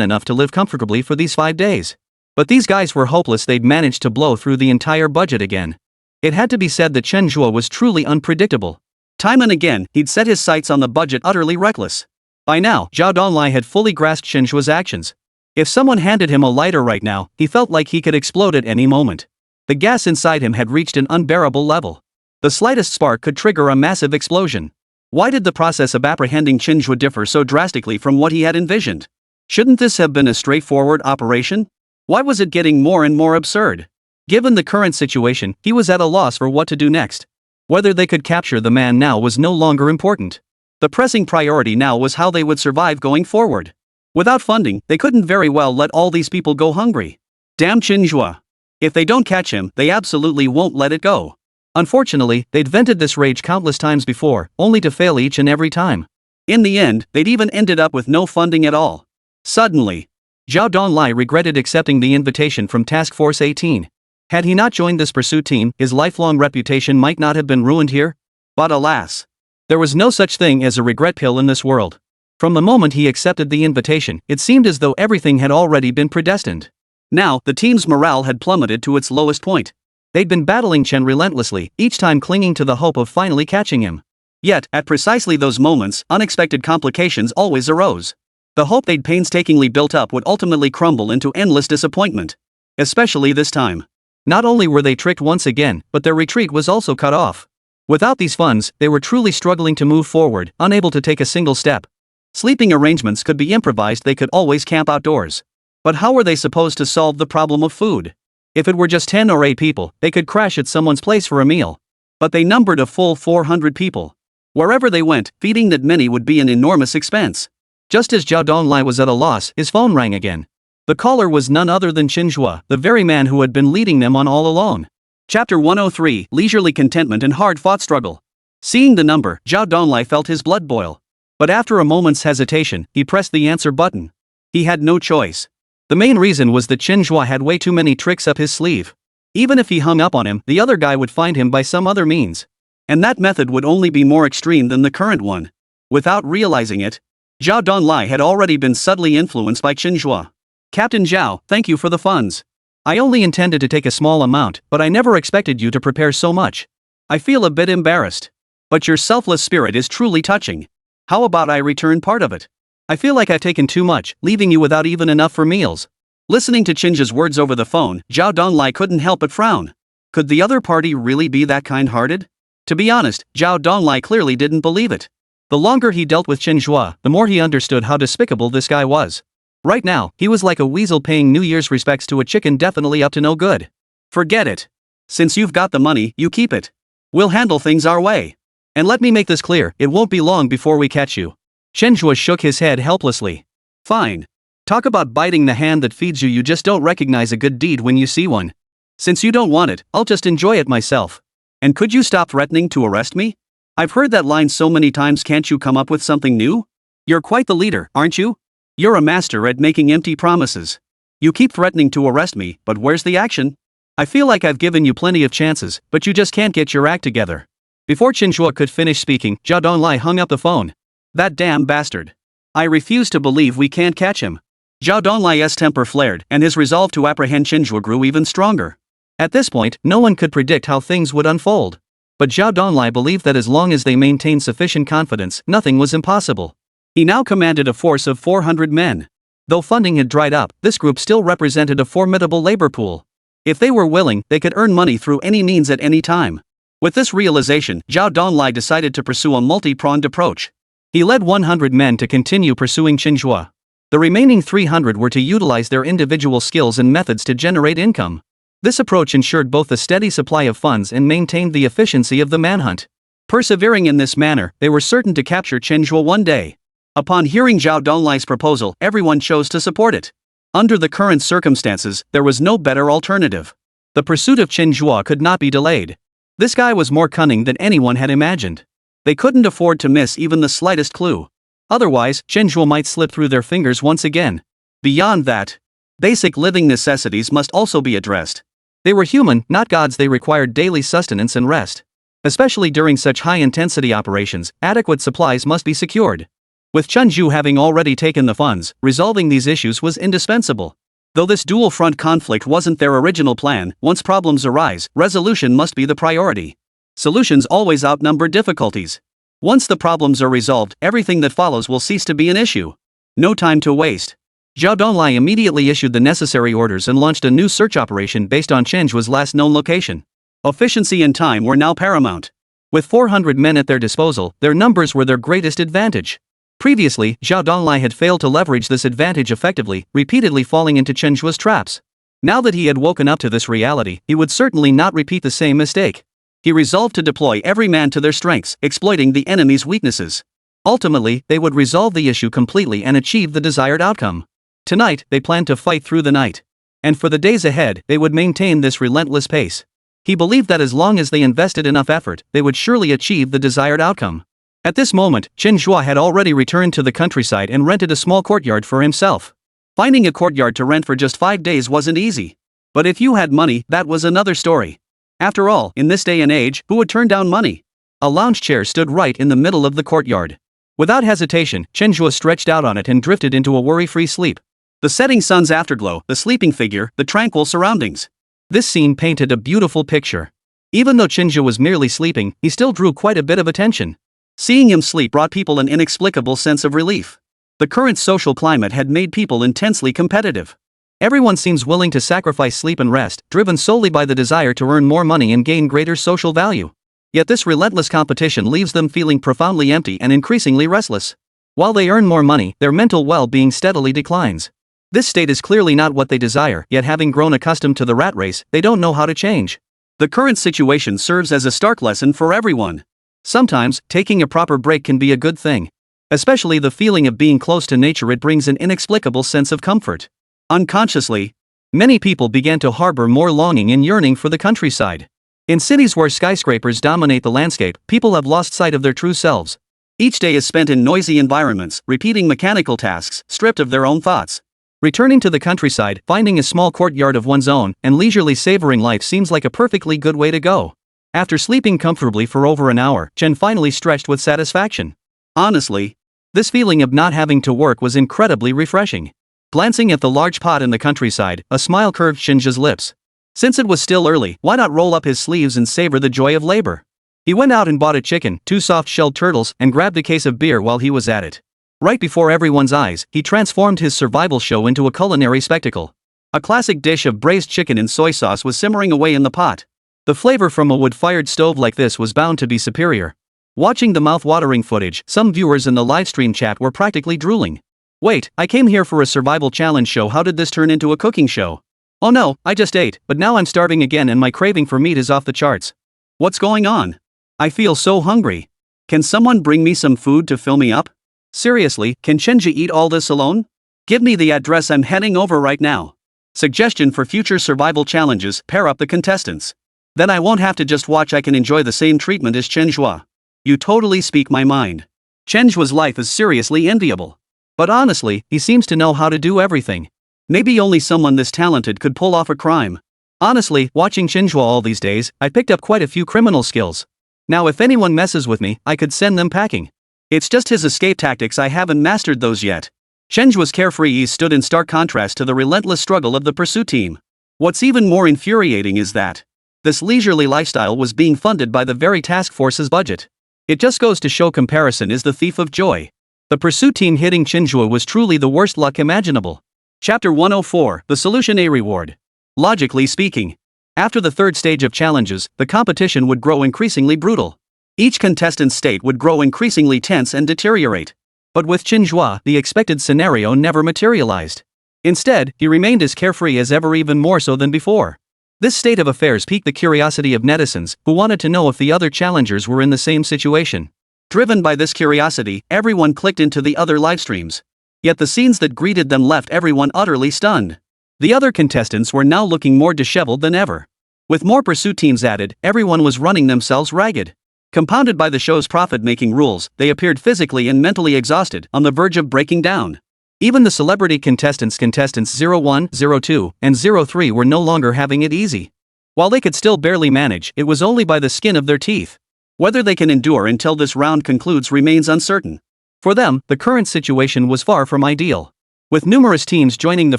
enough to live comfortably for these 5 days. But these guys were hopeless. They'd managed to blow through the entire budget again. It had to be said that Chen Zhe was truly unpredictable. Time and again, he'd set his sights on the budget, utterly reckless. By now, Zhao Donlai had fully grasped Chen Zhe's actions. If someone handed him a lighter right now, he felt like he could explode at any moment. The gas inside him had reached an unbearable level. The slightest spark could trigger a massive explosion. Why did the process of apprehending Chen Zhe differ so drastically from what he had envisioned? Shouldn't this have been a straightforward operation? Why was it getting more and more absurd? Given the current situation, he was at a loss for what to do next. Whether they could capture the man now was no longer important. The pressing priority now was how they would survive going forward. Without funding, they couldn't very well let all these people go hungry. Damn Chen Zhe. If they don't catch him, they absolutely won't let it go. Unfortunately, they'd vented this rage countless times before, only to fail each and every time. In the end, they'd even ended up with no funding at all. Suddenly, Zhao Donlai regretted accepting the invitation from Task Force 18. Had he not joined this pursuit team, his lifelong reputation might not have been ruined here. But alas, there was no such thing as a regret pill in this world. From the moment he accepted the invitation, it seemed as though everything had already been predestined. Now, the team's morale had plummeted to its lowest point. They'd been battling Chen relentlessly, each time clinging to the hope of finally catching him. Yet, at precisely those moments, unexpected complications always arose. The hope they'd painstakingly built up would ultimately crumble into endless disappointment. Especially this time. Not only were they tricked once again, but their retreat was also cut off. Without these funds, they were truly struggling to move forward, unable to take a single step. Sleeping arrangements could be improvised, they could always camp outdoors. But how were they supposed to solve the problem of food? If it were just 10 or 8 people, they could crash at someone's place for a meal. But they numbered a full 400 people. Wherever they went, feeding that many would be an enormous expense. Just as Zhao Donlai was at a loss, his phone rang again. The caller was none other than Chen Zhe, the very man who had been leading them on all along. Chapter 103, Leisurely Contentment and Hard-Fought Struggle. Seeing the number, Zhao Donlai felt his blood boil. But after a moment's hesitation, he pressed the answer button. He had no choice. The main reason was that Chen Zhe had way too many tricks up his sleeve. Even if he hung up on him, the other guy would find him by some other means. And that method would only be more extreme than the current one. Without realizing it, Zhao Donlai had already been subtly influenced by Chen Zhe. Captain Zhao, thank you for the funds. I only intended to take a small amount, but I never expected you to prepare so much. I feel a bit embarrassed. But your selfless spirit is truly touching. How about I return part of it? I feel like I've taken too much, leaving you without even enough for meals. Listening to Chen Zhe's words over the phone, Zhao Donlai couldn't help but frown. Could the other party really be that kind-hearted? To be honest, Zhao Donlai clearly didn't believe it. The longer he dealt with Chen Zhe, the more he understood how despicable this guy was. Right now, he was like a weasel paying New Year's respects to a chicken, definitely up to no good. Forget it. Since you've got the money, you keep it. We'll handle things our way. And let me make this clear, it won't be long before we catch you. Chen Zhe shook his head helplessly. Fine. Talk about biting the hand that feeds you, you just don't recognize a good deed when you see one. Since you don't want it, I'll just enjoy it myself. And could you stop threatening to arrest me? I've heard that line so many times, can't you come up with something new? You're quite the leader, aren't you? You're a master at making empty promises. You keep threatening to arrest me, but where's the action? I feel like I've given you plenty of chances, but you just can't get your act together. Before Chen Zhe could finish speaking, Zhao Donlai hung up the phone. That damn bastard. I refuse to believe we can't catch him. Zhao Donlai's temper flared, and his resolve to apprehend Chen Zhe grew even stronger. At this point, no one could predict how things would unfold. But Zhao Donlai believed that as long as they maintained sufficient confidence, nothing was impossible. He now commanded a force of 400 men. Though funding had dried up, this group still represented a formidable labor pool. If they were willing, they could earn money through any means at any time. With this realization, Zhao Donlai decided to pursue a multi-pronged approach. He led 100 men to continue pursuing Chen Zhe. The remaining 300 were to utilize their individual skills and methods to generate income. This approach ensured both a steady supply of funds and maintained the efficiency of the manhunt. Persevering in this manner, they were certain to capture Chen Zhe one day. Upon hearing Zhao Donglai's proposal, everyone chose to support it. Under the current circumstances, there was no better alternative. The pursuit of Chen Zhe could not be delayed. This guy was more cunning than anyone had imagined. They couldn't afford to miss even the slightest clue. Otherwise, Chen Zhe might slip through their fingers once again. Beyond that, basic living necessities must also be addressed. They were human, not gods. They required daily sustenance and rest. Especially during such high-intensity operations, adequate supplies must be secured. With Chen Zhe having already taken the funds, resolving these issues was indispensable. Though this dual-front conflict wasn't their original plan, once problems arise, resolution must be the priority. Solutions always outnumber difficulties. Once the problems are resolved, everything that follows will cease to be an issue. No time to waste. Zhao Donglai immediately issued the necessary orders and launched a new search operation based on Chen Zhe's last known location. Efficiency and time were now paramount. With 400 men at their disposal, their numbers were their greatest advantage. Previously, Zhao Donglai had failed to leverage this advantage effectively, repeatedly falling into Chen Zhe's traps. Now that he had woken up to this reality, he would certainly not repeat the same mistake. He resolved to deploy every man to their strengths, exploiting the enemy's weaknesses. Ultimately, they would resolve the issue completely and achieve the desired outcome. Tonight, they planned to fight through the night. And for the days ahead, they would maintain this relentless pace. He believed that as long as they invested enough effort, they would surely achieve the desired outcome. At this moment, Chen Zhe had already returned to the countryside and rented a small courtyard for himself. Finding a courtyard to rent for just 5 days wasn't easy. But if you had money, that was another story. After all, in this day and age, who would turn down money? A lounge chair stood right in the middle of the courtyard. Without hesitation, Chen Zhe stretched out on it and drifted into a worry-free sleep. The setting sun's afterglow, the sleeping figure, the tranquil surroundings. This scene painted a beautiful picture. Even though Chen Zhe was merely sleeping, he still drew quite a bit of attention. Seeing him sleep brought people an inexplicable sense of relief. The current social climate had made people intensely competitive. Everyone seems willing to sacrifice sleep and rest, driven solely by the desire to earn more money and gain greater social value. Yet this relentless competition leaves them feeling profoundly empty and increasingly restless. While they earn more money, their mental well-being steadily declines. This state is clearly not what they desire, yet having grown accustomed to the rat race, they don't know how to change. The current situation serves as a stark lesson for everyone. Sometimes, taking a proper break can be a good thing. Especially the feeling of being close to nature, it brings an inexplicable sense of comfort. Unconsciously, many people began to harbor more longing and yearning for the countryside. In cities where skyscrapers dominate the landscape, people have lost sight of their true selves. Each day is spent in noisy environments, repeating mechanical tasks, stripped of their own thoughts. Returning to the countryside, finding a small courtyard of one's own, and leisurely savoring life seems like a perfectly good way to go. After sleeping comfortably for over an hour, Chen finally stretched with satisfaction. Honestly, this feeling of not having to work was incredibly refreshing. Glancing at the large pot in the countryside, a smile curved Chen Zhe's lips. Since it was still early, why not roll up his sleeves and savor the joy of labor? He went out and bought a chicken, 2 soft-shelled turtles, and grabbed a case of beer while he was at it. Right before everyone's eyes, he transformed his survival show into a culinary spectacle. A classic dish of braised chicken in soy sauce was simmering away in the pot. The flavor from a wood-fired stove like this was bound to be superior. Watching the mouth-watering footage, some viewers in the livestream chat were practically drooling. Wait, I came here for a survival challenge show. How did this turn into a cooking show? Oh no, I just ate, but now I'm starving again and my craving for meat is off the charts. What's going on? I feel so hungry. Can someone bring me some food to fill me up? Seriously, can Chen Zhe eat all this alone? Give me the address, I'm heading over right now. Suggestion for future survival challenges: pair up the contestants. Then I won't have to just watch, I can enjoy the same treatment as Chen Zhe. You totally speak my mind. Chen Zhe's life is seriously enviable. But honestly, he seems to know how to do everything. Maybe only someone this talented could pull off a crime. Honestly, watching Chen Zhe all these days, I picked up quite a few criminal skills. Now if anyone messes with me, I could send them packing. It's just his escape tactics, I haven't mastered those yet. Chen Zhe's carefree ease stood in stark contrast to the relentless struggle of the pursuit team. What's even more infuriating is that this leisurely lifestyle was being funded by the very task force's budget. It just goes to show comparison is the thief of joy. The pursuit team hitting Chen Zhe was truly the worst luck imaginable. Chapter 104, The Solution: A Reward. Logically speaking, after the third stage of challenges, the competition would grow increasingly brutal. Each contestant's state would grow increasingly tense and deteriorate. But with Chen Zhe, the expected scenario never materialized. Instead, he remained as carefree as ever, even more so than before. This state of affairs piqued the curiosity of netizens, who wanted to know if the other challengers were in the same situation. Driven by this curiosity, everyone clicked into the other livestreams. Yet the scenes that greeted them left everyone utterly stunned. The other contestants were now looking more disheveled than ever. With more pursuit teams added, everyone was running themselves ragged. Compounded by the show's profit-making rules, they appeared physically and mentally exhausted, on the verge of breaking down. Even the celebrity contestants 01, 02, and 03 were no longer having it easy. While they could still barely manage, it was only by the skin of their teeth. Whether they can endure until this round concludes remains uncertain. For them, the current situation was far from ideal. With numerous teams joining the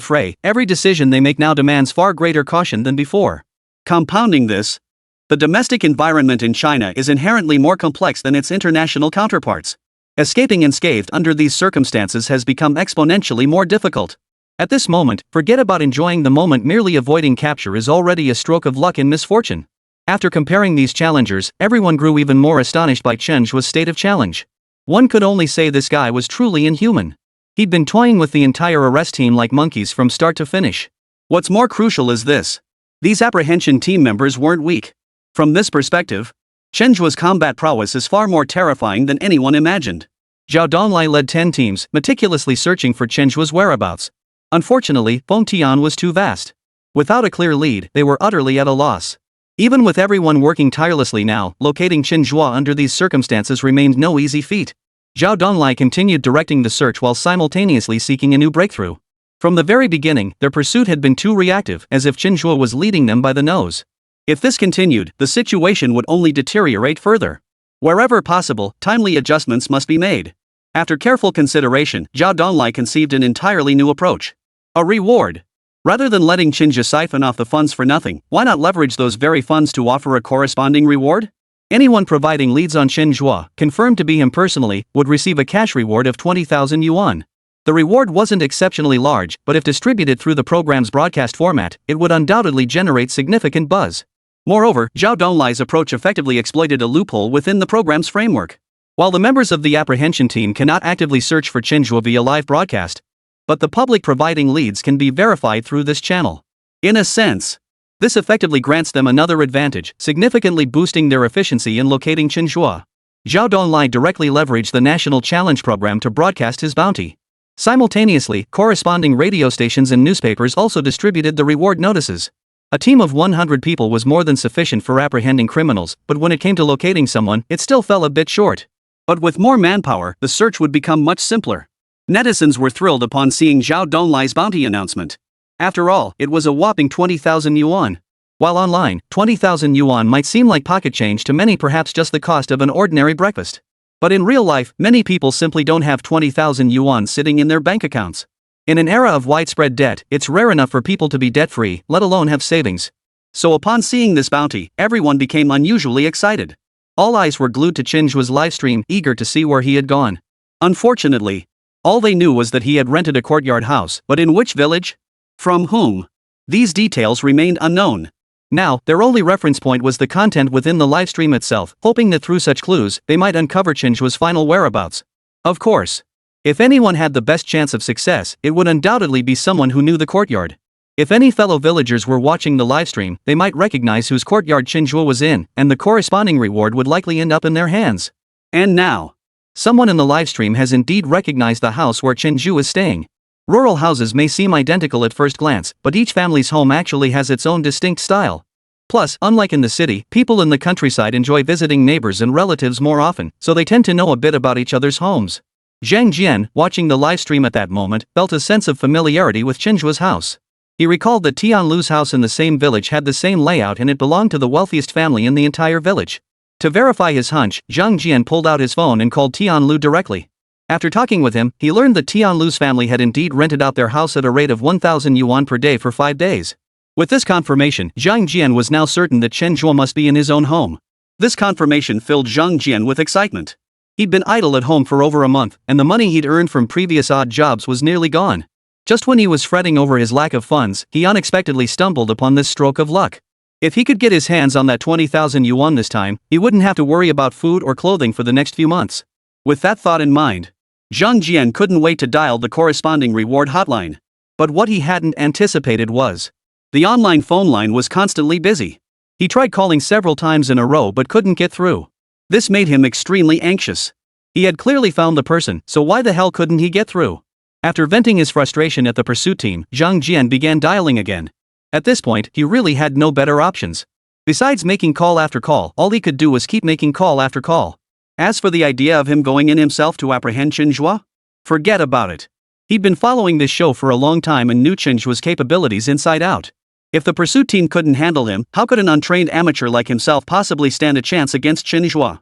fray, every decision they make now demands far greater caution than before. Compounding this, the domestic environment in China is inherently more complex than its international counterparts. Escaping unscathed under these circumstances has become exponentially more difficult. At this moment, forget about enjoying the moment, merely avoiding capture is already a stroke of luck and misfortune. After comparing these challengers, everyone grew even more astonished by Chen Zhe's state of challenge. One could only say this guy was truly inhuman. He'd been toying with the entire arrest team like monkeys from start to finish. What's more crucial is this: these apprehension team members weren't weak. From this perspective, Chen Zhe's combat prowess is far more terrifying than anyone imagined. Zhao Donglai led 10 teams, meticulously searching for Chen Zhe's whereabouts. Unfortunately, Feng Tian was too vast. Without a clear lead, they were utterly at a loss. Even with everyone working tirelessly now, locating Chen Zhe under these circumstances remained no easy feat. Zhao Donglai continued directing the search while simultaneously seeking a new breakthrough. From the very beginning, their pursuit had been too reactive, as if Chen Zhe was leading them by the nose. If this continued, the situation would only deteriorate further. Wherever possible, timely adjustments must be made. After careful consideration, Zhao Donglai conceived an entirely new approach. A reward. Rather than letting Chen Zhe siphon off the funds for nothing, why not leverage those very funds to offer a corresponding reward? Anyone providing leads on Chen Zhe, confirmed to be him personally, would receive a cash reward of 20,000 yuan. The reward wasn't exceptionally large, but if distributed through the program's broadcast format, it would undoubtedly generate significant buzz. Moreover, Zhao Donglai's approach effectively exploited a loophole within the program's framework. While the members of the apprehension team cannot actively search for Chen Zhe via live broadcast, but the public providing leads can be verified through this channel. In a sense, this effectively grants them another advantage, significantly boosting their efficiency in locating Chen Zhe. Zhao Donglai directly leveraged the National Challenge program to broadcast his bounty. Simultaneously, corresponding radio stations and newspapers also distributed the reward notices. A team of 100 people was more than sufficient for apprehending criminals, but when it came to locating someone, it still fell a bit short. But with more manpower, the search would become much simpler. Netizens were thrilled upon seeing Zhao Donglai's bounty announcement. After all, it was a whopping 20,000 yuan. While online, 20,000 yuan might seem like pocket change to many, perhaps just the cost of an ordinary breakfast. But in real life, many people simply don't have 20,000 yuan sitting in their bank accounts. In an era of widespread debt, it's rare enough for people to be debt-free, let alone have savings. So upon seeing this bounty, everyone became unusually excited. All eyes were glued to Chen Zhe's livestream, eager to see where he had gone. Unfortunately, all they knew was that he had rented a courtyard house, but in which village? From whom? These details remained unknown. Now, their only reference point was the content within the livestream itself, hoping that through such clues, they might uncover Chen Zhe's final whereabouts. Of course, if anyone had the best chance of success, it would undoubtedly be someone who knew the courtyard. If any fellow villagers were watching the livestream, they might recognize whose courtyard Chen Zhe was in, and the corresponding reward would likely end up in their hands. And now, someone in the livestream has indeed recognized the house where Chen Zhe is staying. Rural houses may seem identical at first glance, but each family's home actually has its own distinct style. Plus, unlike in the city, people in the countryside enjoy visiting neighbors and relatives more often, so they tend to know a bit about each other's homes. Zhang Jian, watching the livestream at that moment, felt a sense of familiarity with Chen Zhe's house. He recalled that Tianlu's house in the same village had the same layout and it belonged to the wealthiest family in the entire village. To verify his hunch, Zhang Jian pulled out his phone and called Tianlu directly. After talking with him, he learned that Tianlu's family had indeed rented out their house at a rate of 1,000 yuan per day for 5 days. With this confirmation, Zhang Jian was now certain that Chen Zhe must be in his own home. This confirmation filled Zhang Jian with excitement. He'd been idle at home for over a month, and the money he'd earned from previous odd jobs was nearly gone. Just when he was fretting over his lack of funds, he unexpectedly stumbled upon this stroke of luck. If he could get his hands on that 20,000 yuan this time, he wouldn't have to worry about food or clothing for the next few months. With that thought in mind, Zhang Jian couldn't wait to dial the corresponding reward hotline. But what he hadn't anticipated was the online phone line was constantly busy. He tried calling several times in a row but couldn't get through. This made him extremely anxious. He had clearly found the person, so why the hell couldn't he get through? After venting his frustration at the pursuit team, Zhang Jian began dialing again. At this point, he really had no better options. Besides making call after call, all he could do was keep making call after call. As for the idea of him going in himself to apprehend Chen Zhe, forget about it. He'd been following this show for a long time and knew Chen Zhe's capabilities inside out. If the pursuit team couldn't handle him, how could an untrained amateur like himself possibly stand a chance against Chen Zhe?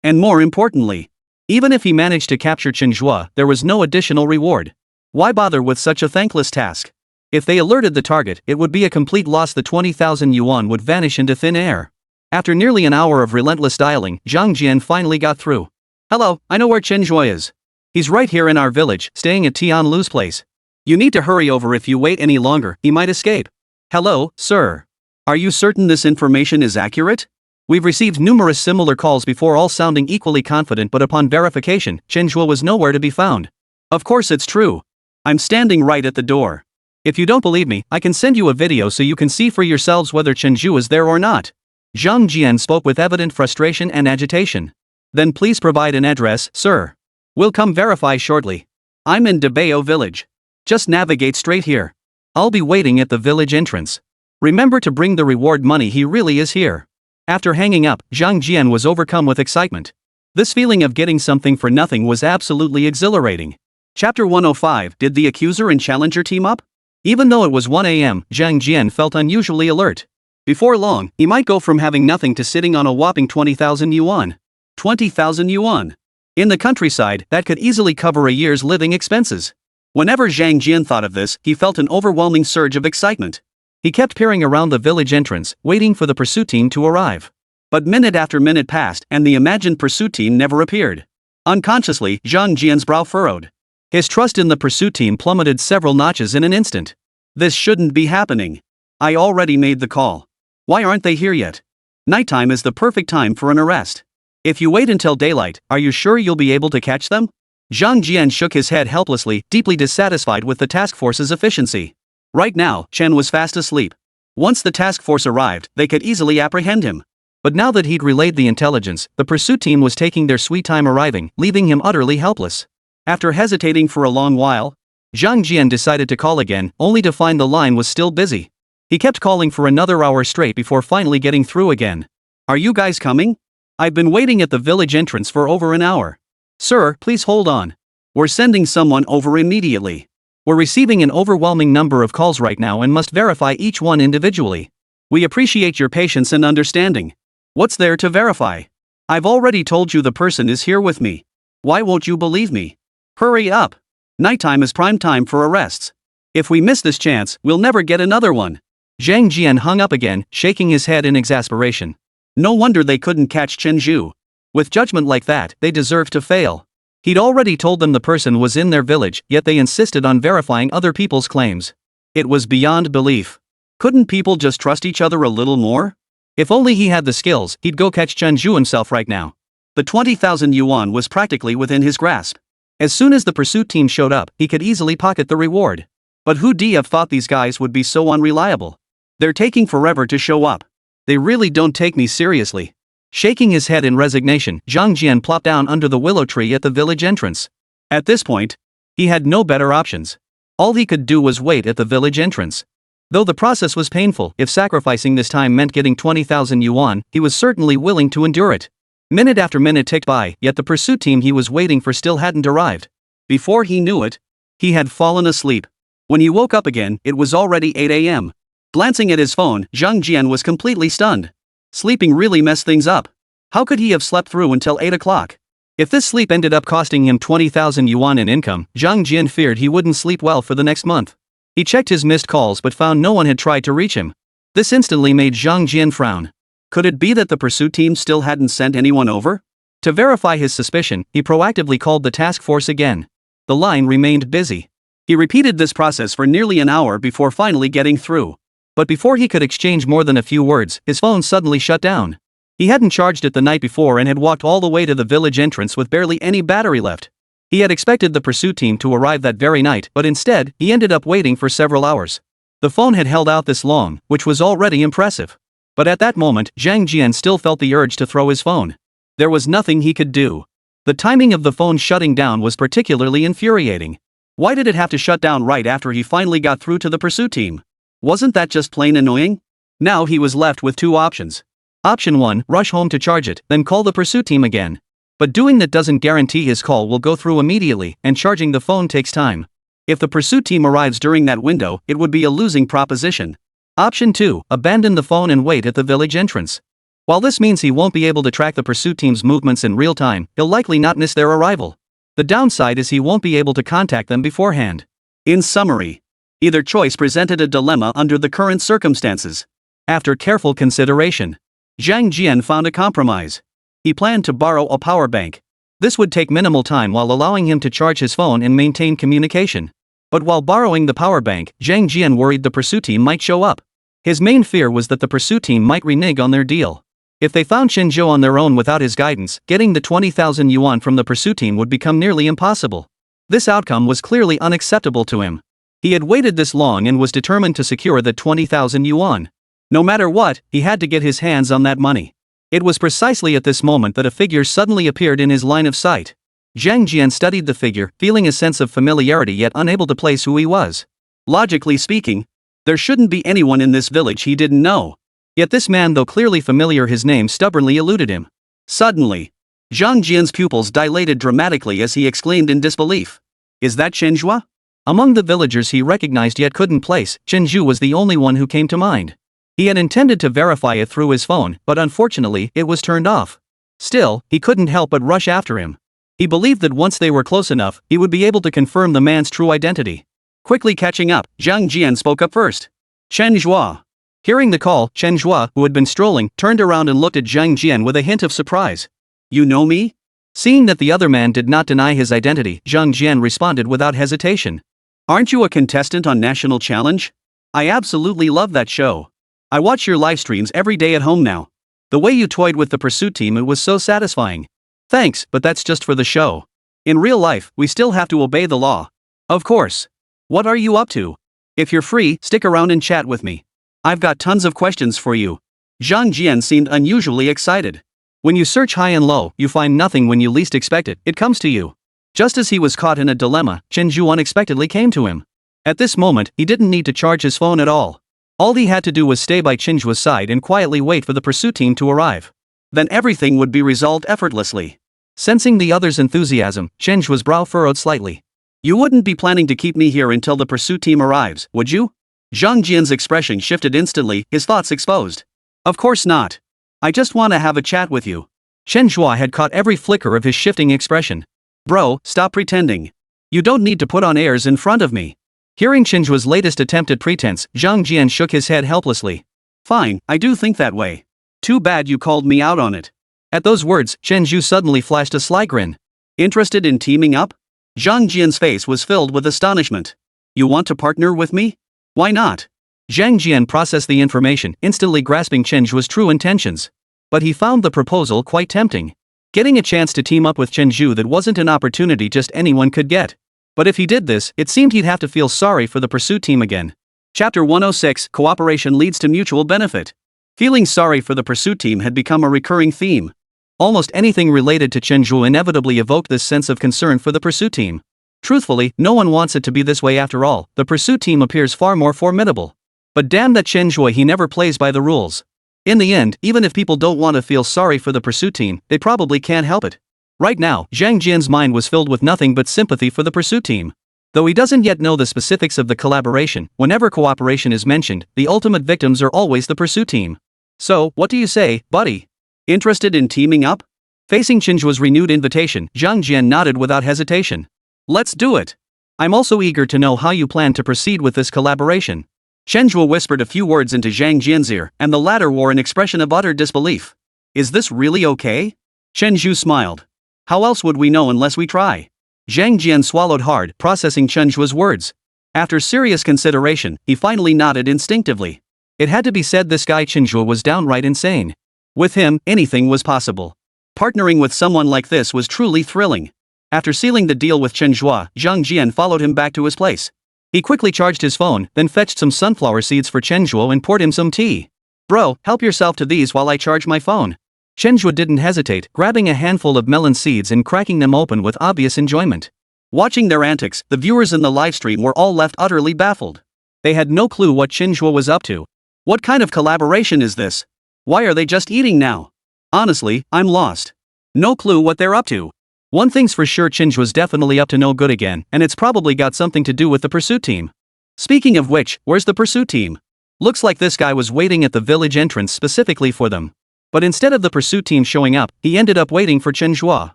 And more importantly, even if he managed to capture Chen Zhe, there was no additional reward. Why bother with such a thankless task? If they alerted the target, it would be a complete loss. The 20,000 yuan would vanish into thin air. After nearly an hour of relentless dialing, Zhang Jian finally got through. Hello, I know where Chen Zhe is. He's right here in our village, staying at Tian Lu's place. You need to hurry over. If you wait any longer, he might escape. Hello, sir. Are you certain this information is accurate? We've received numerous similar calls before, all sounding equally confident, but upon verification, Chen Zhe was nowhere to be found. Of course it's true. I'm standing right at the door. If you don't believe me, I can send you a video so you can see for yourselves whether Chen Zhe is there or not. Zhang Jian spoke with evident frustration and agitation. Then please provide an address, sir. We'll come verify shortly. I'm in Debao village. Just navigate straight here. I'll be waiting at the village entrance. Remember to bring the reward money. He really is here. After hanging up, Zhang Jian was overcome with excitement. This feeling of getting something for nothing was absolutely exhilarating. Chapter 105. Did the accuser and challenger team up? Even though it was 1 a.m., Zhang Jian felt unusually alert. Before long, he might go from having nothing to sitting on a whopping 20,000 yuan. 20,000 yuan. In the countryside, that could easily cover a year's living expenses. Whenever Zhang Jian thought of this, he felt an overwhelming surge of excitement. He kept peering around the village entrance, waiting for the pursuit team to arrive. But minute after minute passed, and the imagined pursuit team never appeared. Unconsciously, Zhang Jian's brow furrowed. His trust in the pursuit team plummeted several notches in an instant. This shouldn't be happening. I already made the call. Why aren't they here yet? Nighttime is the perfect time for an arrest. If you wait until daylight, are you sure you'll be able to catch them? Zhang Jian shook his head helplessly, deeply dissatisfied with the task force's efficiency. Right now, Chen was fast asleep. Once the task force arrived, they could easily apprehend him. But now that he'd relayed the intelligence, the pursuit team was taking their sweet time arriving, leaving him utterly helpless. After hesitating for a long while, Zhang Jian decided to call again, only to find the line was still busy. He kept calling for another hour straight before finally getting through again. Are you guys coming? I've been waiting at the village entrance for over an hour. Sir, please hold on. We're sending someone over immediately. We're receiving an overwhelming number of calls right now and must verify each one individually. We appreciate your patience and understanding. What's there to verify? I've already told you the person is here with me. Why won't you believe me? Hurry up. Nighttime is prime time for arrests. If we miss this chance, we'll never get another one. Zhang Jian hung up again, shaking his head in exasperation. No wonder they couldn't catch Chen Zhe. With judgment like that, they deserved to fail. He'd already told them the person was in their village, yet they insisted on verifying other people's claims. It was beyond belief. Couldn't people just trust each other a little more? If only he had the skills, he'd go catch Chen Zhe himself right now. The 20,000 yuan was practically within his grasp. As soon as the pursuit team showed up, he could easily pocket the reward. But who'd have thought these guys would be so unreliable? They're taking forever to show up. They really don't take me seriously. Shaking his head in resignation, Zhang Jian plopped down under the willow tree at the village entrance. At this point, he had no better options. All he could do was wait at the village entrance. Though the process was painful, if sacrificing this time meant getting 20,000 yuan, he was certainly willing to endure it. Minute after minute ticked by, yet the pursuit team he was waiting for still hadn't arrived. Before he knew it, he had fallen asleep. When he woke up again, it was already 8 a.m. Glancing at his phone, Zhang Jian was completely stunned. Sleeping really messed things up. How could he have slept through until 8 o'clock? If this sleep ended up costing him 20,000 yuan in income, Zhang Jian feared he wouldn't sleep well for the next month. He checked his missed calls but found no one had tried to reach him. This instantly made Zhang Jian frown. Could it be that the pursuit team still hadn't sent anyone over? To verify his suspicion, he proactively called the task force again. The line remained busy. He repeated this process for nearly an hour before finally getting through. But before he could exchange more than a few words, his phone suddenly shut down. He hadn't charged it the night before and had walked all the way to the village entrance with barely any battery left. He had expected the pursuit team to arrive that very night, but instead, he ended up waiting for several hours. The phone had held out this long, which was already impressive. But at that moment, Zhang Jian still felt the urge to throw his phone. There was nothing he could do. The timing of the phone shutting down was particularly infuriating. Why did it have to shut down right after he finally got through to the pursuit team? Wasn't that just plain annoying? Now he was left with two options. Option 1, rush home to charge it, then call the pursuit team again. But doing that doesn't guarantee his call will go through immediately, and charging the phone takes time. If the pursuit team arrives during that window, it would be a losing proposition. Option 2, abandon the phone and wait at the village entrance. While this means he won't be able to track the pursuit team's movements in real time, he'll likely not miss their arrival. The downside is he won't be able to contact them beforehand. In summary, either choice presented a dilemma under the current circumstances. After careful consideration, Zhang Jian found a compromise. He planned to borrow a power bank. This would take minimal time while allowing him to charge his phone and maintain communication. But while borrowing the power bank, Zhang Jian worried the pursuit team might show up. His main fear was that the pursuit team might renege on their deal. If they found Chen Zhe on their own without his guidance, getting the 20,000 yuan from the pursuit team would become nearly impossible. This outcome was clearly unacceptable to him. He had waited this long and was determined to secure the 20,000 yuan. No matter what, he had to get his hands on that money. It was precisely at this moment that a figure suddenly appeared in his line of sight. Zhang Jian studied the figure, feeling a sense of familiarity yet unable to place who he was. Logically speaking, there shouldn't be anyone in this village he didn't know. Yet this man, though clearly familiar, his name stubbornly eluded him. Suddenly, Zhang Jian's pupils dilated dramatically as he exclaimed in disbelief. Is that Chen Zhe? Among the villagers he recognized yet couldn't place, Chen Zhe was the only one who came to mind. He had intended to verify it through his phone, but unfortunately, it was turned off. Still, he couldn't help but rush after him. He believed that once they were close enough, he would be able to confirm the man's true identity. Quickly catching up, Zhang Jian spoke up first. Chen Zhe. Hearing the call, Chen Zhe, who had been strolling, turned around and looked at Zhang Jian with a hint of surprise. You know me? Seeing that the other man did not deny his identity, Zhang Jian responded without hesitation. Aren't you a contestant on National Challenge? I absolutely love that show. I watch your live streams every day at home now. The way you toyed with the pursuit team, it was so satisfying. Thanks, but that's just for the show. In real life, we still have to obey the law. Of course. What are you up to? If you're free, stick around and chat with me. I've got tons of questions for you. Zhang Jian seemed unusually excited. When you search high and low, you find nothing. When you least expect it, it comes to you. Just as he was caught in a dilemma, Chen Zhe unexpectedly came to him. At this moment, he didn't need to charge his phone at all. All he had to do was stay by Chen Zhe's side and quietly wait for the pursuit team to arrive. Then everything would be resolved effortlessly. Sensing the other's enthusiasm, Chen Zhe's brow furrowed slightly. You wouldn't be planning to keep me here until the pursuit team arrives, would you? Zhang Jian's expression shifted instantly, his thoughts exposed. Of course not. I just want to have a chat with you. Chen Zhe had caught every flicker of his shifting expression. Bro, stop pretending. You don't need to put on airs in front of me. Hearing Chen Zhe's latest attempt at pretense, Zhang Jian shook his head helplessly. Fine, I do think that way. Too bad you called me out on it. At those words, Chen Zhe suddenly flashed a sly grin. Interested in teaming up? Zhang Jian's face was filled with astonishment. You want to partner with me? Why not? Zhang Jian processed the information, instantly grasping Chen Zhe's true intentions. But he found the proposal quite tempting. Getting a chance to team up with Chen Zhe, that wasn't an opportunity just anyone could get. But if he did this, it seemed he'd have to feel sorry for the pursuit team again. Chapter 106, Cooperation Leads to Mutual Benefit. Feeling sorry for the pursuit team had become a recurring theme. Almost anything related to Chen Zhe inevitably evoked this sense of concern for the pursuit team. Truthfully, no one wants it to be this way after all. The pursuit team appears far more formidable. But damn that Chen Zhe, he never plays by the rules. In the end, even if people don't want to feel sorry for the pursuit team, they probably can't help it. Right now, Zhang Jian's mind was filled with nothing but sympathy for the pursuit team. Though he doesn't yet know the specifics of the collaboration, whenever cooperation is mentioned, the ultimate victims are always the pursuit team. So, what do you say, buddy? Interested in teaming up? Facing Chen Zhe's renewed invitation, Zhang Jian nodded without hesitation. Let's do it. I'm also eager to know how you plan to proceed with this collaboration. Chen Zhe whispered a few words into Zhang Jian's ear, and the latter wore an expression of utter disbelief. Is this really okay? Chen Zhe smiled. How else would we know unless we try? Zhang Jian swallowed hard, processing Chen Zhe's words. After serious consideration, he finally nodded instinctively. It had to be said, this guy Chen Zhe was downright insane. With him, anything was possible. Partnering with someone like this was truly thrilling. After sealing the deal with Chen Zhe, Zhang Jian followed him back to his place. He quickly charged his phone, then fetched some sunflower seeds for Chen Zhe and poured him some tea. "Bro, help yourself to these while I charge my phone." Chen Zhe didn't hesitate, grabbing a handful of melon seeds and cracking them open with obvious enjoyment. Watching their antics, the viewers in the livestream were all left utterly baffled. They had no clue what Chen Zhe was up to. What kind of collaboration is this? Why are they just eating now? Honestly, I'm lost. No clue what they're up to. One thing's for sure, Chen Zhe was definitely up to no good again, and it's probably got something to do with the pursuit team. Speaking of which, where's the pursuit team? Looks like this guy was waiting at the village entrance specifically for them. But instead of the pursuit team showing up, he ended up waiting for Chen Zhe.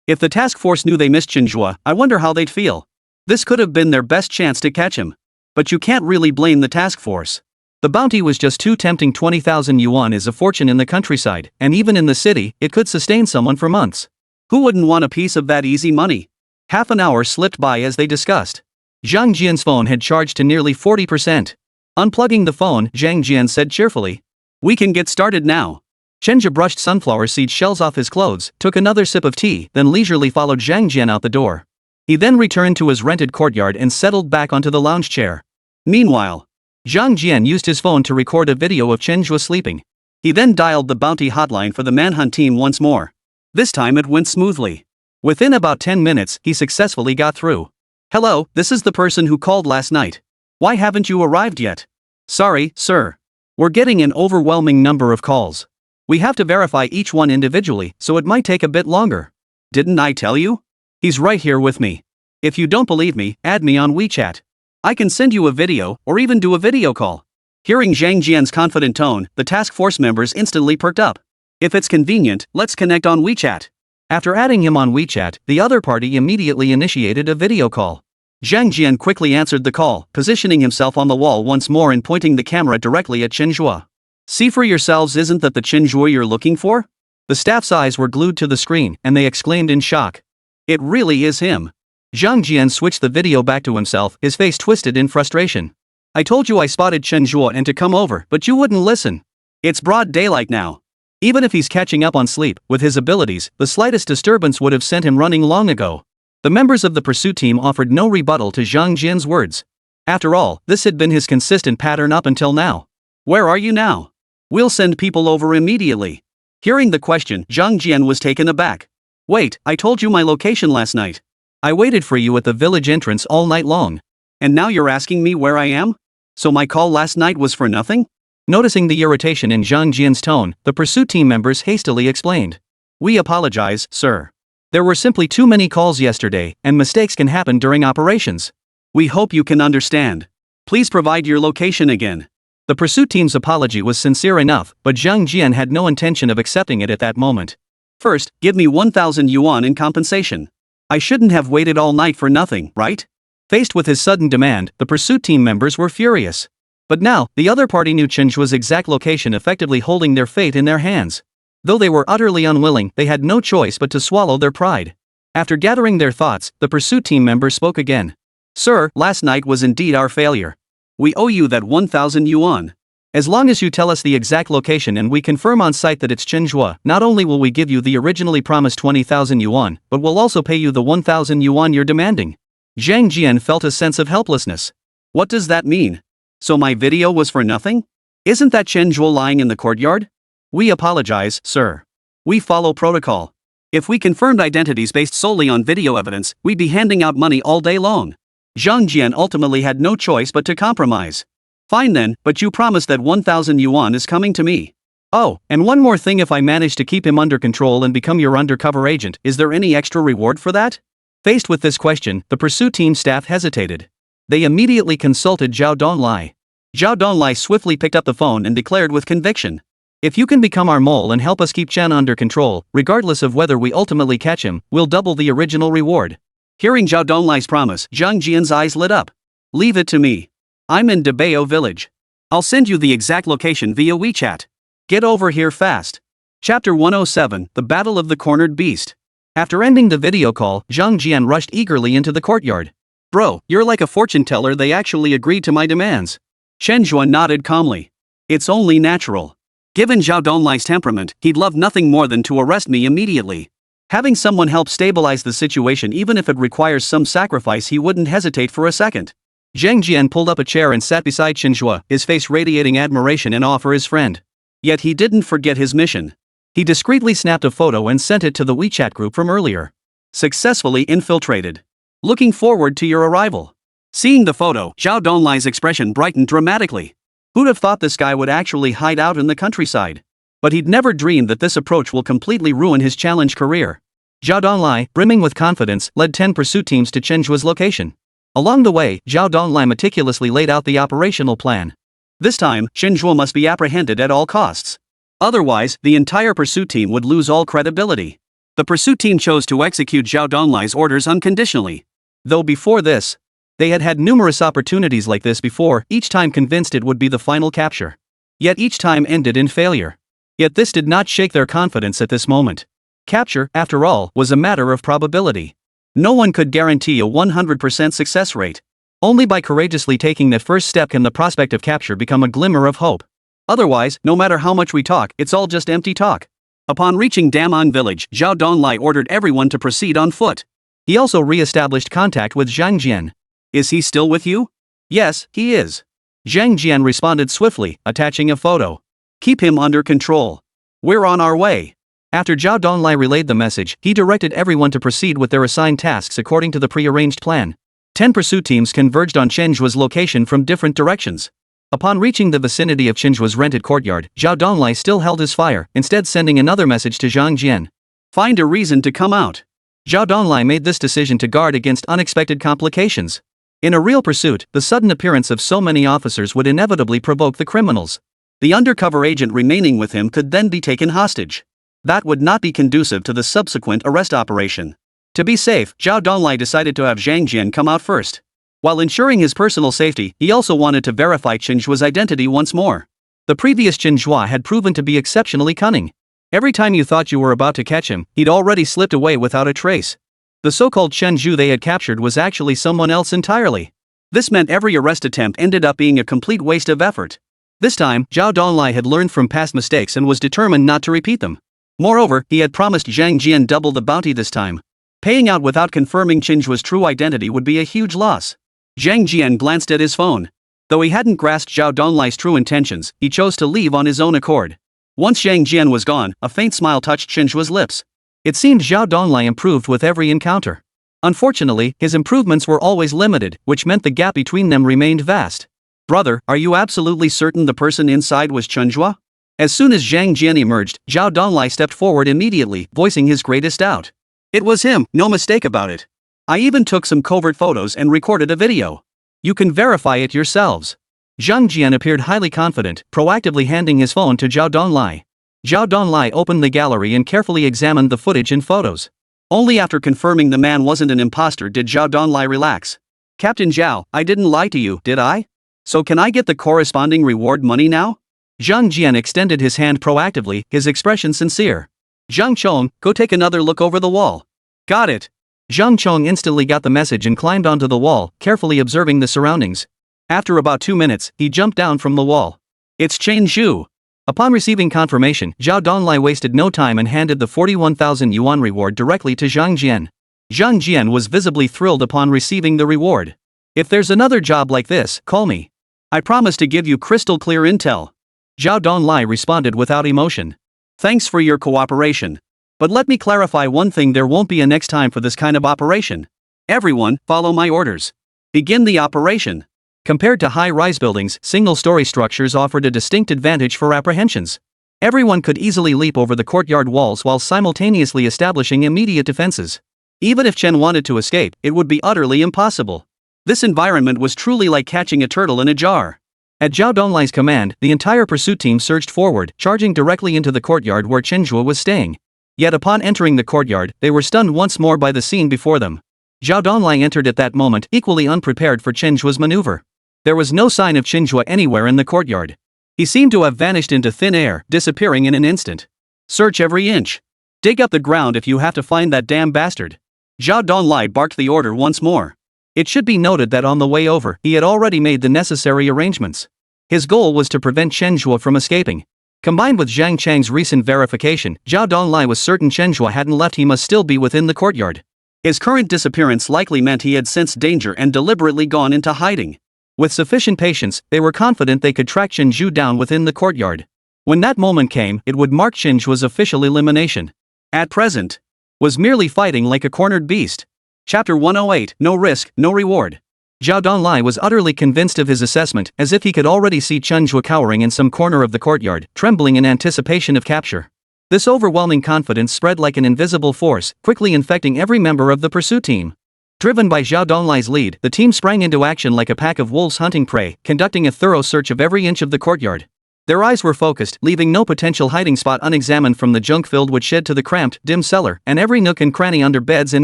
If the task force knew they missed Chen Zhe, I wonder how they'd feel. This could have been their best chance to catch him. But you can't really blame the task force. The bounty was just too tempting. 20,000 yuan is a fortune in the countryside, and even in the city, it could sustain someone for months. Who wouldn't want a piece of that easy money? Half an hour slipped by as they discussed. Zhang Jian's phone had charged to nearly 40%. Unplugging the phone, Zhang Jian said cheerfully, "We can get started now." Chen Zhe brushed sunflower seed shells off his clothes, took another sip of tea, then leisurely followed Zhang Jian out the door. He then returned to his rented courtyard and settled back onto the lounge chair. Meanwhile, Zhang Jian used his phone to record a video of Chen Zhe sleeping. He then dialed the bounty hotline for the manhunt team once more. This time it went smoothly. Within about 10 minutes, he successfully got through. "Hello, this is the person who called last night. Why haven't you arrived yet?" "Sorry, sir. We're getting an overwhelming number of calls. We have to verify each one individually, so it might take a bit longer." "Didn't I tell you? He's right here with me. If you don't believe me, add me on WeChat. I can send you a video, or even do a video call." Hearing Zhang Jian's confident tone, the task force members instantly perked up. "If it's convenient, let's connect on WeChat." After adding him on WeChat, the other party immediately initiated a video call. Zhang Jian quickly answered the call, positioning himself on the wall once more and pointing the camera directly at Chen Zhe. "See for yourselves, isn't that the Chen Zhe you're looking for?" The staff's eyes were glued to the screen, and they exclaimed in shock. "It really is him." Zhang Jian switched the video back to himself, his face twisted in frustration. "I told you I spotted Chen Zhe and to come over, but you wouldn't listen. It's broad daylight now. Even if he's catching up on sleep, with his abilities, the slightest disturbance would have sent him running long ago." The members of the pursuit team offered no rebuttal to Zhang Jian's words. After all, this had been his consistent pattern up until now. "Where are you now?" "We'll send people over immediately." Hearing the question, Zhang Jian was taken aback. "Wait, I told you my location last night. I waited for you at the village entrance all night long. And now you're asking me where I am? So my call last night was for nothing?" Noticing the irritation in Zhang Jian's tone, the pursuit team members hastily explained. "We apologize, sir. There were simply too many calls yesterday, and mistakes can happen during operations. We hope you can understand. Please provide your location again." The pursuit team's apology was sincere enough, but Zhang Jian had no intention of accepting it at that moment. "First, give me 1,000 yuan in compensation. I shouldn't have waited all night for nothing, right?" Faced with his sudden demand, the pursuit team members were furious. But now, the other party knew Chen Zhe's exact location, effectively holding their fate in their hands. Though they were utterly unwilling, they had no choice but to swallow their pride. After gathering their thoughts, the pursuit team member spoke again. "Sir, last night was indeed our failure. We owe you that 1,000 yuan. As long as you tell us the exact location and we confirm on site that it's Chen Zhe, not only will we give you the originally promised 20,000 yuan, but we'll also pay you the 1,000 yuan you're demanding." Zhang Jian felt a sense of helplessness. What does that mean? So my video was for nothing? Isn't that Chen Zhe lying in the courtyard? "We apologize, sir. We follow protocol. If we confirmed identities based solely on video evidence, we'd be handing out money all day long." Zhang Jian ultimately had no choice but to compromise. "Fine then, but you promised that 1,000 yuan is coming to me. Oh, and one more thing, if I manage to keep him under control and become your undercover agent, is there any extra reward for that?" Faced with this question, the pursuit team staff hesitated. They immediately consulted Zhao Donglai. Zhao Donglai swiftly picked up the phone and declared with conviction. "If you can become our mole and help us keep Chen under control, regardless of whether we ultimately catch him, we'll double the original reward." Hearing Zhao Donglai's promise, Zhang Jian's eyes lit up. "Leave it to me. I'm in Debao village. I'll send you the exact location via WeChat. Get over here fast." Chapter 107, The Battle of the Cornered Beast. After ending the video call, Zhang Jian rushed eagerly into the courtyard. "Bro, you're like a fortune teller. They actually agreed to my demands." Chen Zhe nodded calmly. "It's only natural. Given Zhao Donglai's temperament, he'd love nothing more than to arrest me immediately. Having someone help stabilize the situation even if it requires some sacrifice, he wouldn't hesitate for a second. Zhang Jian pulled up a chair and sat beside Chen Zhe, his face radiating admiration and awe for his friend. Yet he didn't forget his mission. He discreetly snapped a photo and sent it to the WeChat group from earlier. Successfully infiltrated. Looking forward to your arrival. Seeing the photo, Zhao Donlai's expression brightened dramatically. Who'd have thought this guy would actually hide out in the countryside? But he'd never dreamed that this approach will completely ruin his challenge career. Zhao Donlai, brimming with confidence, led 10 pursuit teams to Chen Zhe's location. Along the way, Zhao Donlai meticulously laid out the operational plan. This time, Chen Zhe must be apprehended at all costs. Otherwise, the entire pursuit team would lose all credibility. The pursuit team chose to execute Zhao Donlai's orders unconditionally. Though before this, they had had numerous opportunities like this before, each time convinced it would be the final capture. Yet each time ended in failure. Yet this did not shake their confidence at this moment. Capture, after all, was a matter of probability. No one could guarantee a 100% success rate. Only by courageously taking that first step can the prospect of capture become a glimmer of hope. Otherwise, no matter how much we talk, it's all just empty talk. Upon reaching Damon village, Zhao Donlai ordered everyone to proceed on foot. He also re-established contact with Zhang Jian. Is he still with you? Yes, he is. Zhang Jian responded swiftly, attaching a photo. Keep him under control. We're on our way. After Zhao Donlai relayed the message, he directed everyone to proceed with their assigned tasks according to the pre-arranged plan. 10 pursuit teams converged on Chen Zhe's location from different directions. Upon reaching the vicinity of Chen Zhe's rented courtyard, Zhao Donlai still held his fire, instead sending another message to Zhang Jian. Find a reason to come out. Zhao Donlai made this decision to guard against unexpected complications. In a real pursuit, the sudden appearance of so many officers would inevitably provoke the criminals. The undercover agent remaining with him could then be taken hostage. That would not be conducive to the subsequent arrest operation. To be safe, Zhao Donlai decided to have Zhang Jian come out first. While ensuring his personal safety, he also wanted to verify Chen Zhe's identity once more. The previous Chen Zhe had proven to be exceptionally cunning. Every time you thought you were about to catch him, he'd already slipped away without a trace. The so-called Chen Zhe they had captured was actually someone else entirely. This meant every arrest attempt ended up being a complete waste of effort. This time, Zhao Donlai had learned from past mistakes and was determined not to repeat them. Moreover, he had promised Zhang Jian double the bounty this time. Paying out without confirming Chen Zhe's true identity would be a huge loss. Zhang Jian glanced at his phone. Though he hadn't grasped Zhao Donlai's true intentions, he chose to leave on his own accord. Once Zhang Jian was gone, a faint smile touched Chen Zhe's lips. It seemed Zhao Donlai improved with every encounter. Unfortunately, his improvements were always limited, which meant the gap between them remained vast. Brother, are you absolutely certain the person inside was Chen Zhe? As soon as Zhang Jian emerged, Zhao Donlai stepped forward immediately, voicing his greatest doubt. It was him, no mistake about it. I even took some covert photos and recorded a video. You can verify it yourselves. Zhang Jian appeared highly confident, proactively handing his phone to Zhao Donlai. Zhao Donlai opened the gallery and carefully examined the footage and photos. Only after confirming the man wasn't an imposter did Zhao Donlai relax. Captain Zhao, I didn't lie to you, did I? So can I get the corresponding reward money now? Zhang Jian extended his hand proactively, his expression sincere. Zhang Chong, go take another look over the wall. Got it. Zhang Chong instantly got the message and climbed onto the wall, carefully observing the surroundings. After about 2 minutes, he jumped down from the wall. It's Chen Zhe. Upon receiving confirmation, Zhao Donlai wasted no time and handed the 41,000 yuan reward directly to Zhang Jian. Zhang Jian was visibly thrilled upon receiving the reward. If there's another job like this, call me. I promise to give you crystal clear intel. Zhao Donlai responded without emotion. Thanks for your cooperation. But let me clarify one thing, there won't be a next time for this kind of operation. Everyone, follow my orders. Begin the operation. Compared to high-rise buildings, single-story structures offered a distinct advantage for apprehensions. Everyone could easily leap over the courtyard walls while simultaneously establishing immediate defenses. Even if Chen wanted to escape, it would be utterly impossible. This environment was truly like catching a turtle in a jar. At Zhao Donlai's command, the entire pursuit team surged forward, charging directly into the courtyard where Chen Zhe was staying. Yet upon entering the courtyard, they were stunned once more by the scene before them. Zhao Donlai entered at that moment, equally unprepared for Chen Zhe's maneuver. There was no sign of Chen Zhe anywhere in the courtyard. He seemed to have vanished into thin air, disappearing in an instant. Search every inch. Dig up the ground if you have to find that damn bastard. Zhao Donlai barked the order once more. It should be noted that on the way over, he had already made the necessary arrangements. His goal was to prevent Chen Zhe from escaping. Combined with Zhang Chang's recent verification, Zhao Donglai was certain Chen Zhe hadn't left. He must still be within the courtyard. His current disappearance likely meant he had sensed danger and deliberately gone into hiding. With sufficient patience, they were confident they could track Chen Zhe down within the courtyard. When that moment came, it would mark Chen Zhe's official elimination. At present, was merely fighting like a cornered beast. Chapter 108, No Risk, No Reward. Zhao Donglai was utterly convinced of his assessment, as if he could already see Chen Zhe cowering in some corner of the courtyard, trembling in anticipation of capture. This overwhelming confidence spread like an invisible force, quickly infecting every member of the pursuit team. Driven by Zhao Donglai's lead, the team sprang into action like a pack of wolves hunting prey, conducting a thorough search of every inch of the courtyard. Their eyes were focused, leaving no potential hiding spot unexamined, from the junk-filled woodshed to the cramped, dim cellar, and every nook and cranny under beds and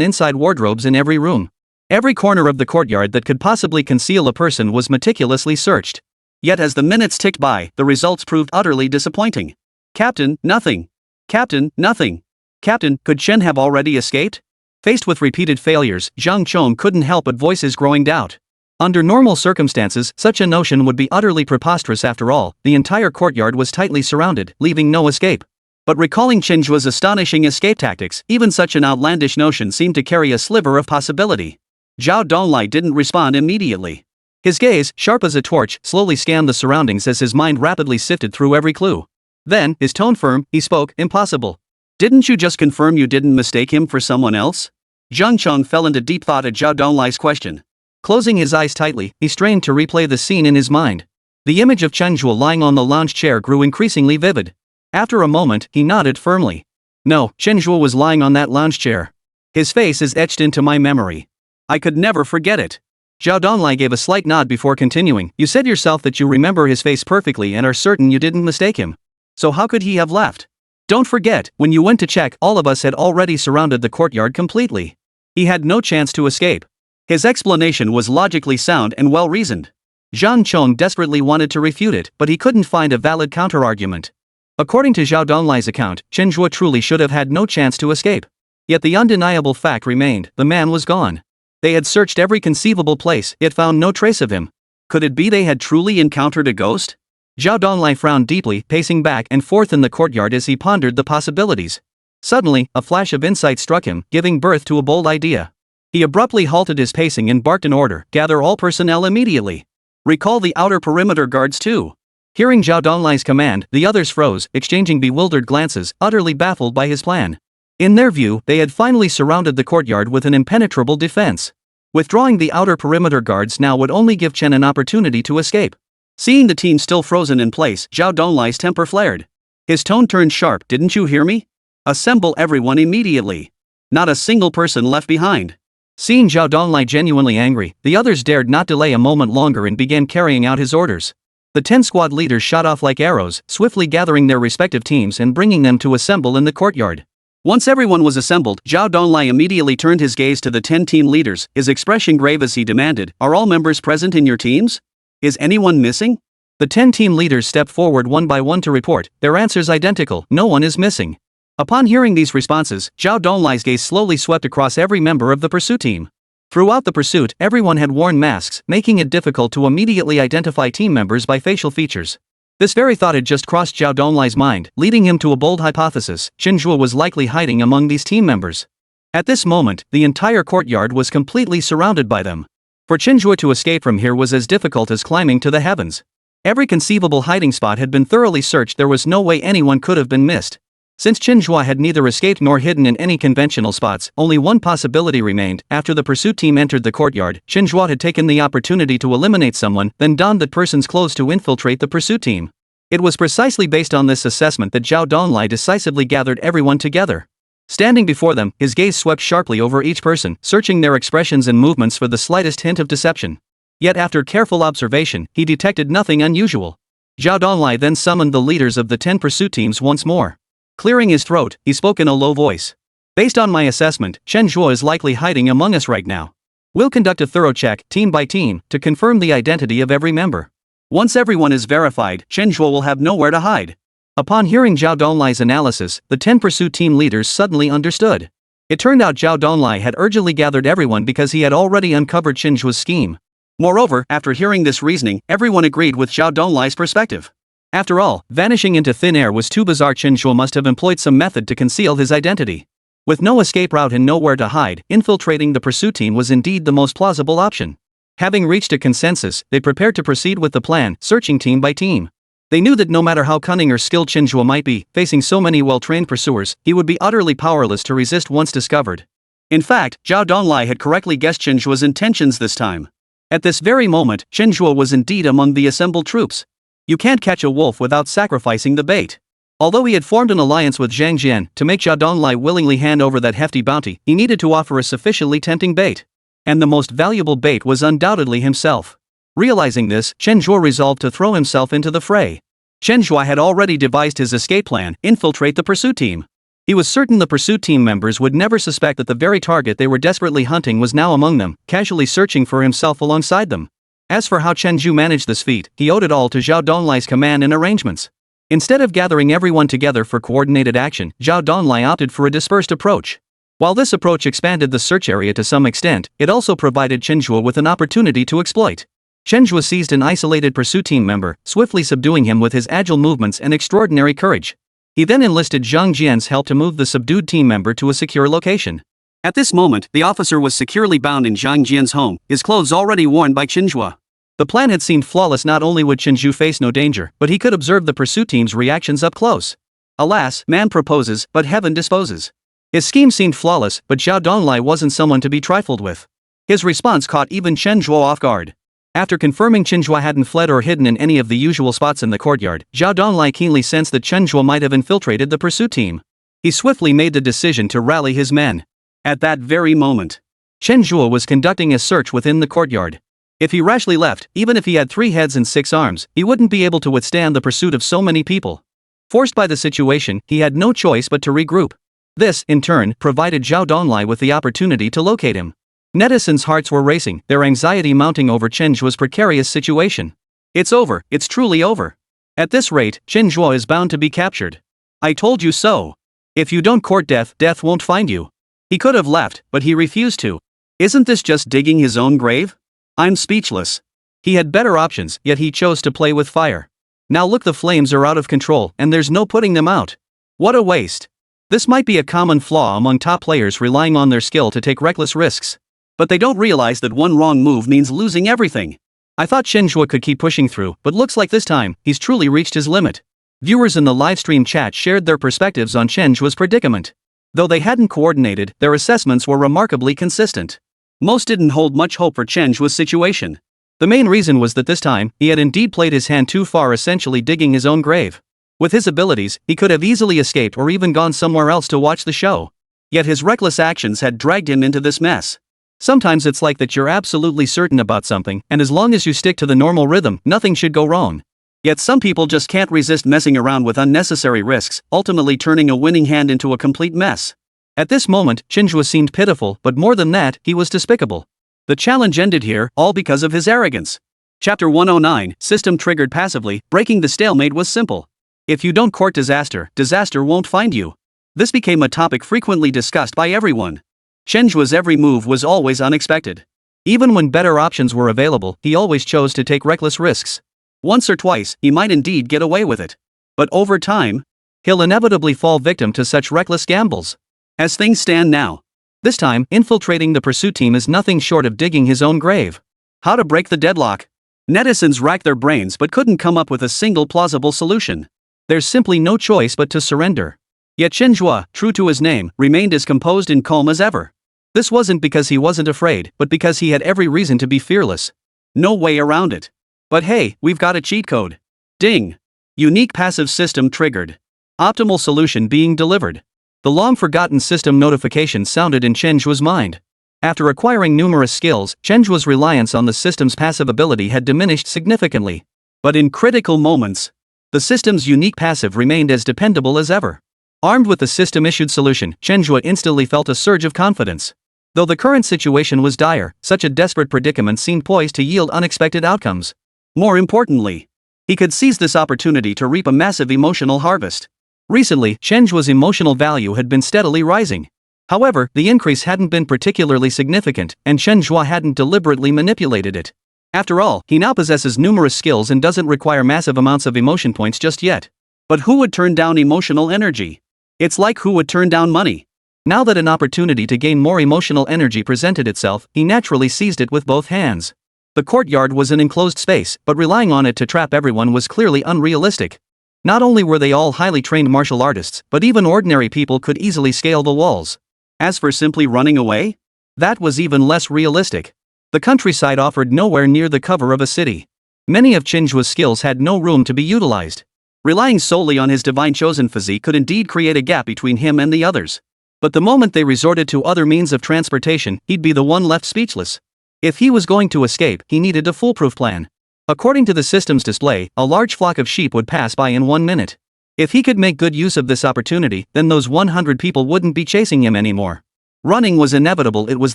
inside wardrobes in every room. Every corner of the courtyard that could possibly conceal a person was meticulously searched. Yet as the minutes ticked by, the results proved utterly disappointing. Captain, nothing. Captain, nothing. Captain, could Chen have already escaped? Faced with repeated failures, Zhang Chong couldn't help but voice his growing doubt. Under normal circumstances, such a notion would be utterly preposterous. After all, the entire courtyard was tightly surrounded, leaving no escape. But recalling Chen Zhe's astonishing escape tactics, even such an outlandish notion seemed to carry a sliver of possibility. Zhao Donglai didn't respond immediately. His gaze, sharp as a torch, slowly scanned the surroundings as his mind rapidly sifted through every clue. Then, his tone firm, he spoke, "Impossible. Didn't you just confirm you didn't mistake him for someone else?" Zhang Chong fell into deep thought at Zhao Donglai's question. Closing his eyes tightly, he strained to replay the scene in his mind. The image of Chen Zhe lying on the lounge chair grew increasingly vivid. After a moment, he nodded firmly. "No, Chen Zhe was lying on that lounge chair. His face is etched into my memory. I could never forget it." Zhao Donglai gave a slight nod before continuing. "You said yourself that you remember his face perfectly and are certain you didn't mistake him. So how could he have left? Don't forget, when you went to check, all of us had already surrounded the courtyard completely. He had no chance to escape." His explanation was logically sound and well-reasoned. Zhang Chong desperately wanted to refute it, but he couldn't find a valid counter-argument. According to Zhao Donglai's account, Chen Zhe truly should have had no chance to escape. Yet the undeniable fact remained: the man was gone. They had searched every conceivable place, yet found no trace of him. Could it be they had truly encountered a ghost? Zhao Donglai frowned deeply, pacing back and forth in the courtyard as he pondered the possibilities. Suddenly, a flash of insight struck him, giving birth to a bold idea. He abruptly halted his pacing and barked an order: "Gather all personnel immediately. Recall the outer perimeter guards too." Hearing Zhao Donglai's command, the others froze, exchanging bewildered glances, utterly baffled by his plan. In their view, they had finally surrounded the courtyard with an impenetrable defense. Withdrawing the outer perimeter guards now would only give Chen an opportunity to escape. Seeing the team still frozen in place, Zhao Donglai's temper flared. His tone turned sharp. "Didn't you hear me? Assemble everyone immediately. Not a single person left behind." Seeing Zhao Donglai genuinely angry, the others dared not delay a moment longer and began carrying out his orders. The 10 squad leaders shot off like arrows, swiftly gathering their respective teams and bringing them to assemble in the courtyard. Once everyone was assembled, Zhao Donglai immediately turned his gaze to the 10 team leaders, his expression grave as he demanded, "Are all members present in your teams? Is anyone missing?" The 10 team leaders stepped forward one by one to report, their answers identical: "No one is missing." Upon hearing these responses, Zhao Donglai's gaze slowly swept across every member of the pursuit team. Throughout the pursuit, everyone had worn masks, making it difficult to immediately identify team members by facial features. This very thought had just crossed Zhao Donglai's mind, leading him to a bold hypothesis: Chen Zhe was likely hiding among these team members. At this moment, the entire courtyard was completely surrounded by them. For Chen Zhe to escape from here was as difficult as climbing to the heavens. Every conceivable hiding spot had been thoroughly searched. There was no way anyone could have been missed. Since Chen Zhe had neither escaped nor hidden in any conventional spots, only one possibility remained. After the pursuit team entered the courtyard, Chen Zhe had taken the opportunity to eliminate someone, then donned that person's clothes to infiltrate the pursuit team. It was precisely based on this assessment that Zhao Donglai decisively gathered everyone together. Standing before them, his gaze swept sharply over each person, searching their expressions and movements for the slightest hint of deception. Yet after careful observation, he detected nothing unusual. Zhao Donglai then summoned the leaders of the 10 pursuit teams once more. Clearing his throat, he spoke in a low voice. "Based on my assessment, Chen Zhe is likely hiding among us right now. We'll conduct a thorough check, team by team, to confirm the identity of every member. Once everyone is verified, Chen Zhe will have nowhere to hide." Upon hearing Zhao Donglai's analysis, the 10 pursuit team leaders suddenly understood. It turned out Zhao Donglai had urgently gathered everyone because he had already uncovered Chen Zhe's scheme. Moreover, after hearing this reasoning, everyone agreed with Zhao Donglai's perspective. After all, vanishing into thin air was too bizarre. Chen Zhe must have employed some method to conceal his identity. With no escape route and nowhere to hide, infiltrating the pursuit team was indeed the most plausible option. Having reached a consensus, they prepared to proceed with the plan, searching team by team. They knew that no matter how cunning or skilled Chen Zhe might be, facing so many well-trained pursuers, he would be utterly powerless to resist once discovered. In fact, Zhao Donglai had correctly guessed Chen Zhe's intentions this time. At this very moment, Chen Zhe was indeed among the assembled troops. You can't catch a wolf without sacrificing the bait. Although he had formed an alliance with Zhang Jian to make Zhao Donglai willingly hand over that hefty bounty, he needed to offer a sufficiently tempting bait. And the most valuable bait was undoubtedly himself. Realizing this, Chen Zhe resolved to throw himself into the fray. Chen Zhe had already devised his escape plan: infiltrate the pursuit team. He was certain the pursuit team members would never suspect that the very target they were desperately hunting was now among them, casually searching for himself alongside them. As for how Chen Zhe managed this feat, he owed it all to Zhao Donglai's command and arrangements. Instead of gathering everyone together for coordinated action, Zhao Donglai opted for a dispersed approach. While this approach expanded the search area to some extent, it also provided Chen Zhe with an opportunity to exploit. Chen Zhe seized an isolated pursuit team member, swiftly subduing him with his agile movements and extraordinary courage. He then enlisted Zhang Jian's help to move the subdued team member to a secure location. At this moment, the officer was securely bound in Zhang Jian's home, his clothes already worn by Chen Zhe. The plan had seemed flawless. Not only would Chen Zhe face no danger, but he could observe the pursuit team's reactions up close. Alas, man proposes, but heaven disposes. His scheme seemed flawless, but Zhao Donglai wasn't someone to be trifled with. His response caught even Chen Zhe off guard. After confirming Chen Zhe hadn't fled or hidden in any of the usual spots in the courtyard, Zhao Donglai keenly sensed that Chen Zhe might have infiltrated the pursuit team. He swiftly made the decision to rally his men. At that very moment, Chen Zhe was conducting a search within the courtyard. If he rashly left, even if he had 3 heads and 6 arms, he wouldn't be able to withstand the pursuit of so many people. Forced by the situation, he had no choice but to regroup. This, in turn, provided Zhao Donglai with the opportunity to locate him. Netizens' hearts were racing, their anxiety mounting over Chen Zhe's precarious situation. It's over, it's truly over. At this rate, Chen Zhe is bound to be captured. I told you so. If you don't court death, death won't find you. He could have left, but he refused to. Isn't this just digging his own grave? I'm speechless. He had better options, yet he chose to play with fire. Now look, the flames are out of control, and there's no putting them out. What a waste. This might be a common flaw among top players, relying on their skill to take reckless risks. But they don't realize that one wrong move means losing everything. I thought Chen Zhe could keep pushing through, but looks like this time, he's truly reached his limit. Viewers in the livestream chat shared their perspectives on Chen Zhe's predicament. Though they hadn't coordinated, their assessments were remarkably consistent. Most didn't hold much hope for Chen Zhe's situation. The main reason was that this time, he had indeed played his hand too far, essentially digging his own grave. With his abilities, he could have easily escaped or even gone somewhere else to watch the show. Yet his reckless actions had dragged him into this mess. Sometimes it's like that: you're absolutely certain about something, and as long as you stick to the normal rhythm, nothing should go wrong. Yet some people just can't resist messing around with unnecessary risks, ultimately turning a winning hand into a complete mess. At this moment, Chen Zhe seemed pitiful, but more than that, he was despicable. The challenge ended here, all because of his arrogance. Chapter 109, System Triggered Passively. Breaking the stalemate was simple. If you don't court disaster, disaster won't find you. This became a topic frequently discussed by everyone. Chen Zhe's every move was always unexpected. Even when better options were available, he always chose to take reckless risks. Once or twice, he might indeed get away with it. But over time, he'll inevitably fall victim to such reckless gambles. As things stand now, this time, infiltrating the pursuit team is nothing short of digging his own grave. How to break the deadlock? Netizens racked their brains but couldn't come up with a single plausible solution. There's simply no choice but to surrender. Yet Chen Zhe, true to his name, remained as composed and calm as ever. This wasn't because he wasn't afraid, but because he had every reason to be fearless. No way around it. But hey, we've got a cheat code. Ding! Unique passive system triggered. Optimal solution being delivered. The long-forgotten system notification sounded in Chen Zhe's mind. After acquiring numerous skills, Chen Zhe's reliance on the system's passive ability had diminished significantly. But in critical moments, the system's unique passive remained as dependable as ever. Armed with the system-issued solution, Chen Zhe instantly felt a surge of confidence. Though the current situation was dire, such a desperate predicament seemed poised to yield unexpected outcomes. More importantly, he could seize this opportunity to reap a massive emotional harvest. Recently, Chen Zhe's emotional value had been steadily rising. However, the increase hadn't been particularly significant, and Chen Zhe hadn't deliberately manipulated it. After all, he now possesses numerous skills and doesn't require massive amounts of emotion points just yet. But who would turn down emotional energy? It's like who would turn down money. Now that an opportunity to gain more emotional energy presented itself, he naturally seized it with both hands. The courtyard was an enclosed space, but relying on it to trap everyone was clearly unrealistic. Not only were they all highly trained martial artists, but even ordinary people could easily scale the walls. As for simply running away? That was even less realistic. The countryside offered nowhere near the cover of a city. Many of Chen Zhe's skills had no room to be utilized. Relying solely on his divine chosen physique could indeed create a gap between him and the others. But the moment they resorted to other means of transportation, he'd be the one left speechless. If he was going to escape, he needed a foolproof plan. According to the system's display, a large flock of sheep would pass by in 1 minute. If he could make good use of this opportunity, then those 100 people wouldn't be chasing him anymore. Running was inevitable, it was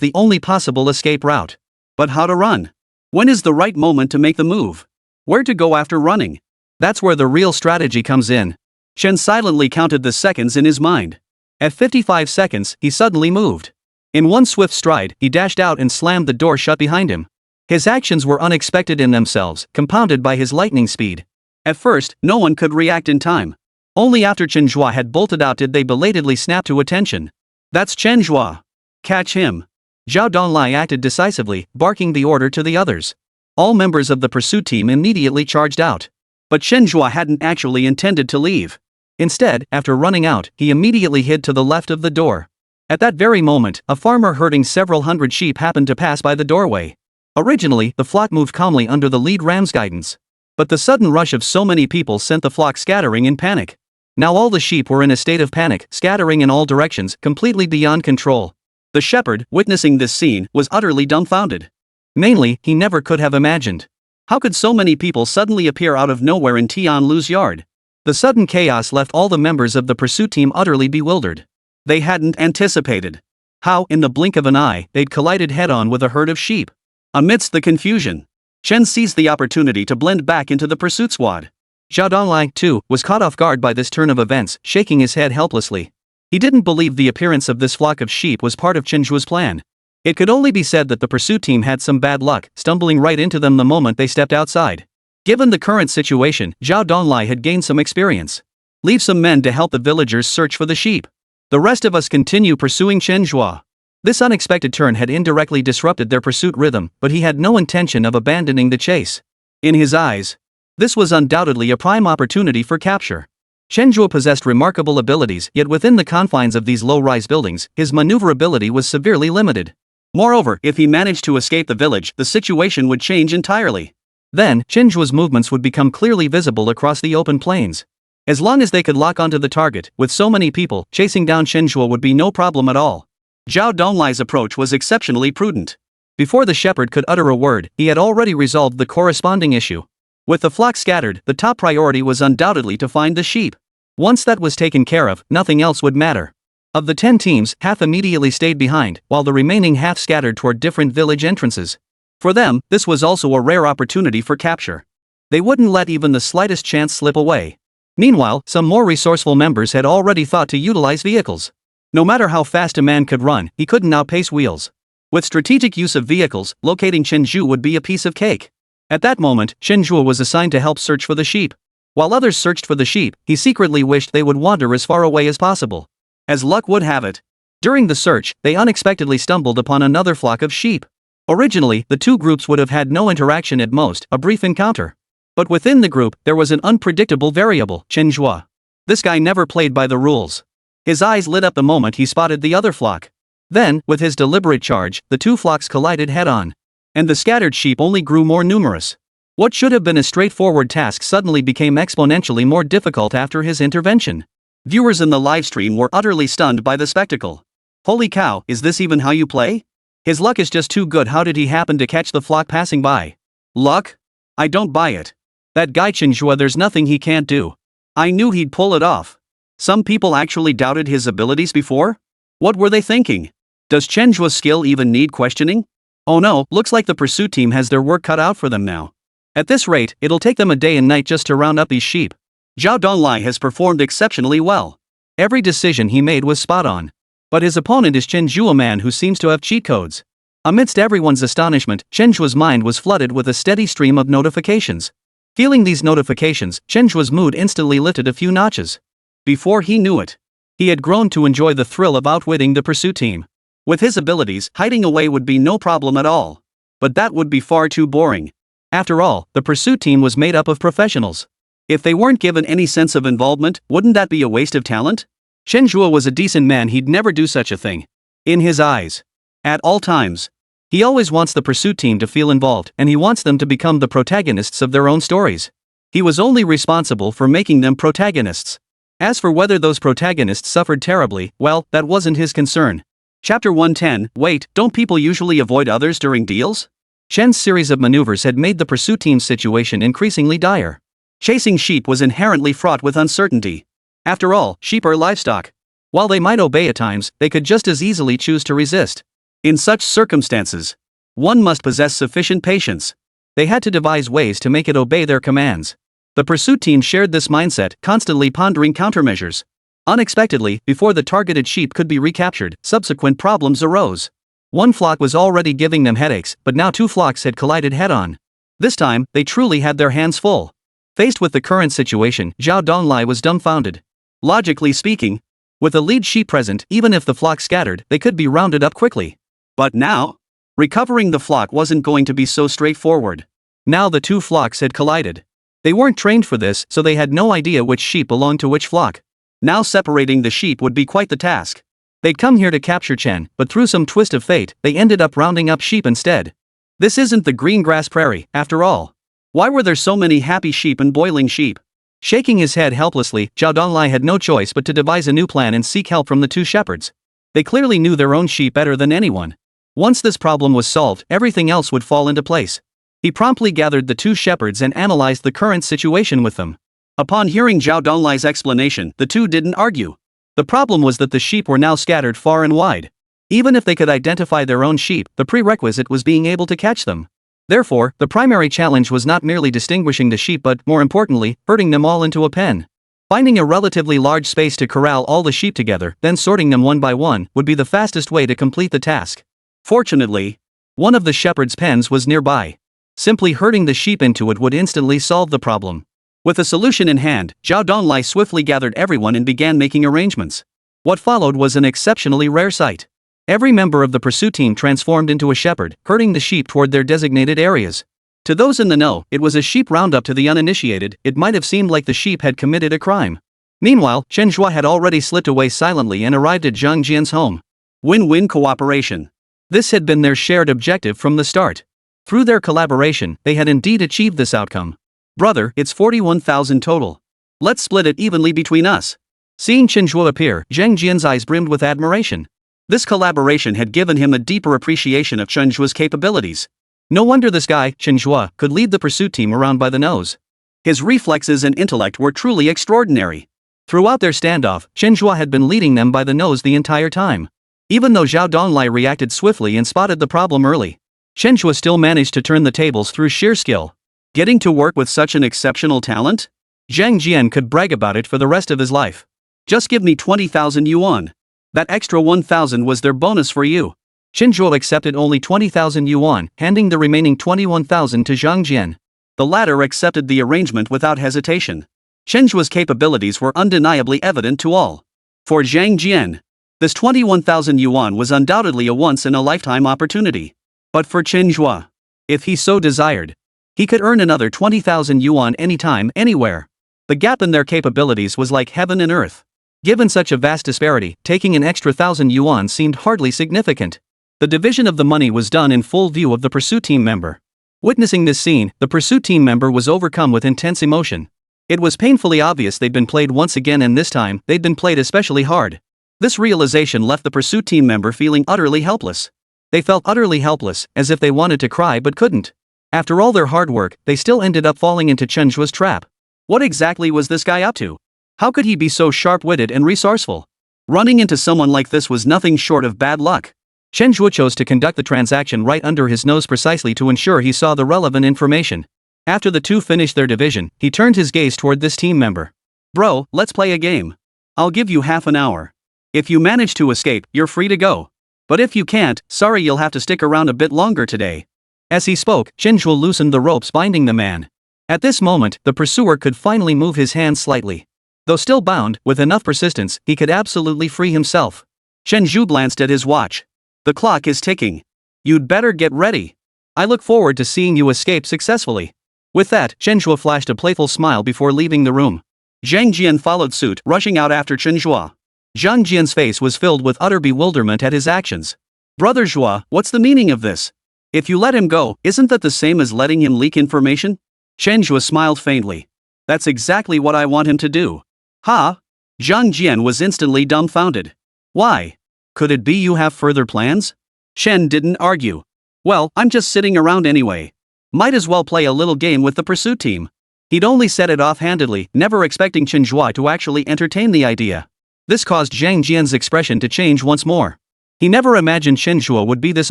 the only possible escape route. But how to run? When is the right moment to make the move? Where to go after running? That's where the real strategy comes in. Chen silently counted the seconds in his mind. At 55 seconds, he suddenly moved. In one swift stride, he dashed out and slammed the door shut behind him. His actions were unexpected in themselves, compounded by his lightning speed. At first, no one could react in time. Only after Chen Zhe had bolted out did they belatedly snap to attention. That's Chen Zhe. Catch him. Zhao Donglai acted decisively, barking the order to the others. All members of the pursuit team immediately charged out. But Chen Zhe hadn't actually intended to leave. Instead, after running out, he immediately hid to the left of the door. At that very moment, a farmer herding several hundred sheep happened to pass by the doorway. Originally, the flock moved calmly under the lead ram's guidance. But the sudden rush of so many people sent the flock scattering in panic. Now all the sheep were in a state of panic, scattering in all directions, completely beyond control. The shepherd, witnessing this scene, was utterly dumbfounded. Mainly, he never could have imagined. How could so many people suddenly appear out of nowhere in Tian Lu's yard? The sudden chaos left all the members of the pursuit team utterly bewildered. They hadn't anticipated how, in the blink of an eye, they'd collided head-on with a herd of sheep. Amidst the confusion, Chen seized the opportunity to blend back into the pursuit squad. Zhao Donglai, too, was caught off guard by this turn of events, shaking his head helplessly. He didn't believe the appearance of this flock of sheep was part of Chen Zhe's plan. It could only be said that the pursuit team had some bad luck, stumbling right into them the moment they stepped outside. Given the current situation, Zhao Donglai had gained some experience. Leave some men to help the villagers search for the sheep. The rest of us continue pursuing Chen Zhe. This unexpected turn had indirectly disrupted their pursuit rhythm, but he had no intention of abandoning the chase. In his eyes, this was undoubtedly a prime opportunity for capture. Chen Zhe possessed remarkable abilities, yet within the confines of these low-rise buildings, his maneuverability was severely limited. Moreover, if he managed to escape the village, the situation would change entirely. Then, Chen Zhe's movements would become clearly visible across the open plains. As long as they could lock onto the target, with so many people, chasing down Chen Zhe would be no problem at all. Zhao Donglai's approach was exceptionally prudent. Before the shepherd could utter a word, he had already resolved the corresponding issue. With the flock scattered, the top priority was undoubtedly to find the sheep. Once that was taken care of, nothing else would matter. Of the 10 teams, half immediately stayed behind, while the remaining half scattered toward different village entrances. For them, this was also a rare opportunity for capture. They wouldn't let even the slightest chance slip away. Meanwhile, some more resourceful members had already thought to utilize vehicles. No matter how fast a man could run, he couldn't outpace wheels. With strategic use of vehicles, locating Chen Zhe would be a piece of cake. At that moment, Chen Zhe was assigned to help search for the sheep. While others searched for the sheep, he secretly wished they would wander as far away as possible. As luck would have it, during the search, they unexpectedly stumbled upon another flock of sheep. Originally, the two groups would have had no interaction, at most, a brief encounter. But within the group, there was an unpredictable variable, Chen Zhe. This guy never played by the rules. His eyes lit up the moment he spotted the other flock. Then, with his deliberate charge, the two flocks collided head-on. And the scattered sheep only grew more numerous. What should have been a straightforward task suddenly became exponentially more difficult after his intervention. Viewers in the livestream were utterly stunned by the spectacle. Holy cow, is this even how you play? His luck is just too good. How did he happen to catch the flock passing by? Luck? I don't buy it. That guy Chen Zhe, there's nothing he can't do. I knew he'd pull it off. Some people actually doubted his abilities before? What were they thinking? Does Chen Zhe's skill even need questioning? Oh no, looks like the pursuit team has their work cut out for them now. At this rate, it'll take them a day and night just to round up these sheep. Zhao Donglai has performed exceptionally well. Every decision he made was spot on. But his opponent is Chen Zhe, a man who seems to have cheat codes. Amidst everyone's astonishment, Chen Zhe's mind was flooded with a steady stream of notifications. Feeling these notifications, Chen Zhe's mood instantly lifted a few notches. Before he knew it, he had grown to enjoy the thrill of outwitting the pursuit team. With his abilities, hiding away would be no problem at all. But that would be far too boring. After all, the pursuit team was made up of professionals. If they weren't given any sense of involvement, wouldn't that be a waste of talent? Chen Zhe was a decent man, he'd never do such a thing. In his eyes. At all times. He always wants the pursuit team to feel involved, and he wants them to become the protagonists of their own stories. He was only responsible for making them protagonists. As for whether those protagonists suffered terribly, well, that wasn't his concern. Chapter 110, Wait, don't people usually avoid others during deals? Chen's series of maneuvers had made the pursuit team's situation increasingly dire. Chasing sheep was inherently fraught with uncertainty. After all, sheep are livestock. While they might obey at times, they could just as easily choose to resist. In such circumstances, one must possess sufficient patience. They had to devise ways to make it obey their commands. The pursuit team shared this mindset, constantly pondering countermeasures. Unexpectedly, before the targeted sheep could be recaptured, subsequent problems arose. One flock was already giving them headaches, but now two flocks had collided head-on. This time, they truly had their hands full. Faced with the current situation, Zhao Donglai was dumbfounded. Logically speaking, with a lead sheep present, even if the flock scattered, they could be rounded up quickly. But now, recovering the flock wasn't going to be so straightforward. Now the two flocks had collided. They weren't trained for this, so they had no idea which sheep belonged to which flock. Now separating the sheep would be quite the task. They'd come here to capture Chen, but through some twist of fate, they ended up rounding up sheep instead. This isn't the green grass prairie, after all. Why were there so many happy sheep and boiling sheep? Shaking his head helplessly, Zhao Donglai had no choice but to devise a new plan and seek help from the two shepherds. They clearly knew their own sheep better than anyone. Once this problem was solved, everything else would fall into place. He promptly gathered the two shepherds and analyzed the current situation with them. Upon hearing Zhao Donglai's explanation, the two didn't argue. The problem was that the sheep were now scattered far and wide. Even if they could identify their own sheep, the prerequisite was being able to catch them. Therefore, the primary challenge was not merely distinguishing the sheep but, more importantly, herding them all into a pen. Finding a relatively large space to corral all the sheep together, then sorting them one by one, would be the fastest way to complete the task. Fortunately, one of the shepherd's pens was nearby. Simply herding the sheep into it would instantly solve the problem. With a solution in hand, Zhao Donglai swiftly gathered everyone and began making arrangements. What followed was an exceptionally rare sight. Every member of the pursuit team transformed into a shepherd, herding the sheep toward their designated areas. To those in the know, it was a sheep roundup. To the uninitiated, it might have seemed like the sheep had committed a crime. Meanwhile, Chen Zhe had already slipped away silently and arrived at Zhang Jian's home. Win-win cooperation. This had been their shared objective from the start. Through their collaboration, they had indeed achieved this outcome. Brother, it's 41,000 total. Let's split it evenly between us. Seeing Chen Zhe appear, Zhang Jian's eyes brimmed with admiration. This collaboration had given him a deeper appreciation of Chen Zhe's capabilities. No wonder this guy, Chen Zhe, could lead the pursuit team around by the nose. His reflexes and intellect were truly extraordinary. Throughout their standoff, Chen Zhe had been leading them by the nose the entire time. Even though Zhao Donglai reacted swiftly and spotted the problem early, Chen Zhe still managed to turn the tables through sheer skill. Getting to work with such an exceptional talent? Zhang Jian could brag about it for the rest of his life. Just give me 20,000 yuan. That extra 1,000 was their bonus for you. Chen Zhe accepted only 20,000 yuan, handing the remaining 21,000 to Zhang Jian. The latter accepted the arrangement without hesitation. Chen Zhe's capabilities were undeniably evident to all. For Zhang Jian, this 21,000 yuan was undoubtedly a once-in-a-lifetime opportunity. But for Chen Zhe, if he so desired, he could earn another 20,000 yuan anytime, anywhere. The gap in their capabilities was like heaven and earth. Given such a vast disparity, taking an extra 1,000 yuan seemed hardly significant. The division of the money was done in full view of the pursuit team member. Witnessing this scene, the pursuit team member was overcome with intense emotion. It was painfully obvious they'd been played once again, and this time, they'd been played especially hard. This realization left the pursuit team member feeling utterly helpless. They felt utterly helpless, as if they wanted to cry but couldn't. After all their hard work, they still ended up falling into Chen Zhe's trap. What exactly was this guy up to? How could he be so sharp-witted and resourceful? Running into someone like this was nothing short of bad luck. Chen Zhe chose to conduct the transaction right under his nose precisely to ensure he saw the relevant information. After the two finished their division, he turned his gaze toward this team member. Bro, let's play a game. I'll give you half an hour. If you manage to escape, you're free to go. But if you can't, sorry, you'll have to stick around a bit longer today. As he spoke, Chen Zhe loosened the ropes binding the man. At this moment, the pursuer could finally move his hands slightly. Though still bound, with enough persistence, he could absolutely free himself. Chen Zhe glanced at his watch. The clock is ticking. You'd better get ready. I look forward to seeing you escape successfully. With that, Chen Zhe flashed a playful smile before leaving the room. Zhang Jian followed suit, rushing out after Chen Zhe. Zhang Jian's face was filled with utter bewilderment at his actions. Brother Zhe, what's the meaning of this? If you let him go, isn't that the same as letting him leak information? Chen Zhe smiled faintly. That's exactly what I want him to do. Ha! Zhang Jian was instantly dumbfounded. Why? Could it be you have further plans? Shen didn't argue. Well, I'm just sitting around anyway. Might as well play a little game with the pursuit team. He'd only said it offhandedly, never expecting Chen Zhe to actually entertain the idea. This caused Zhang Jian's expression to change once more. He never imagined Chen Zhe would be this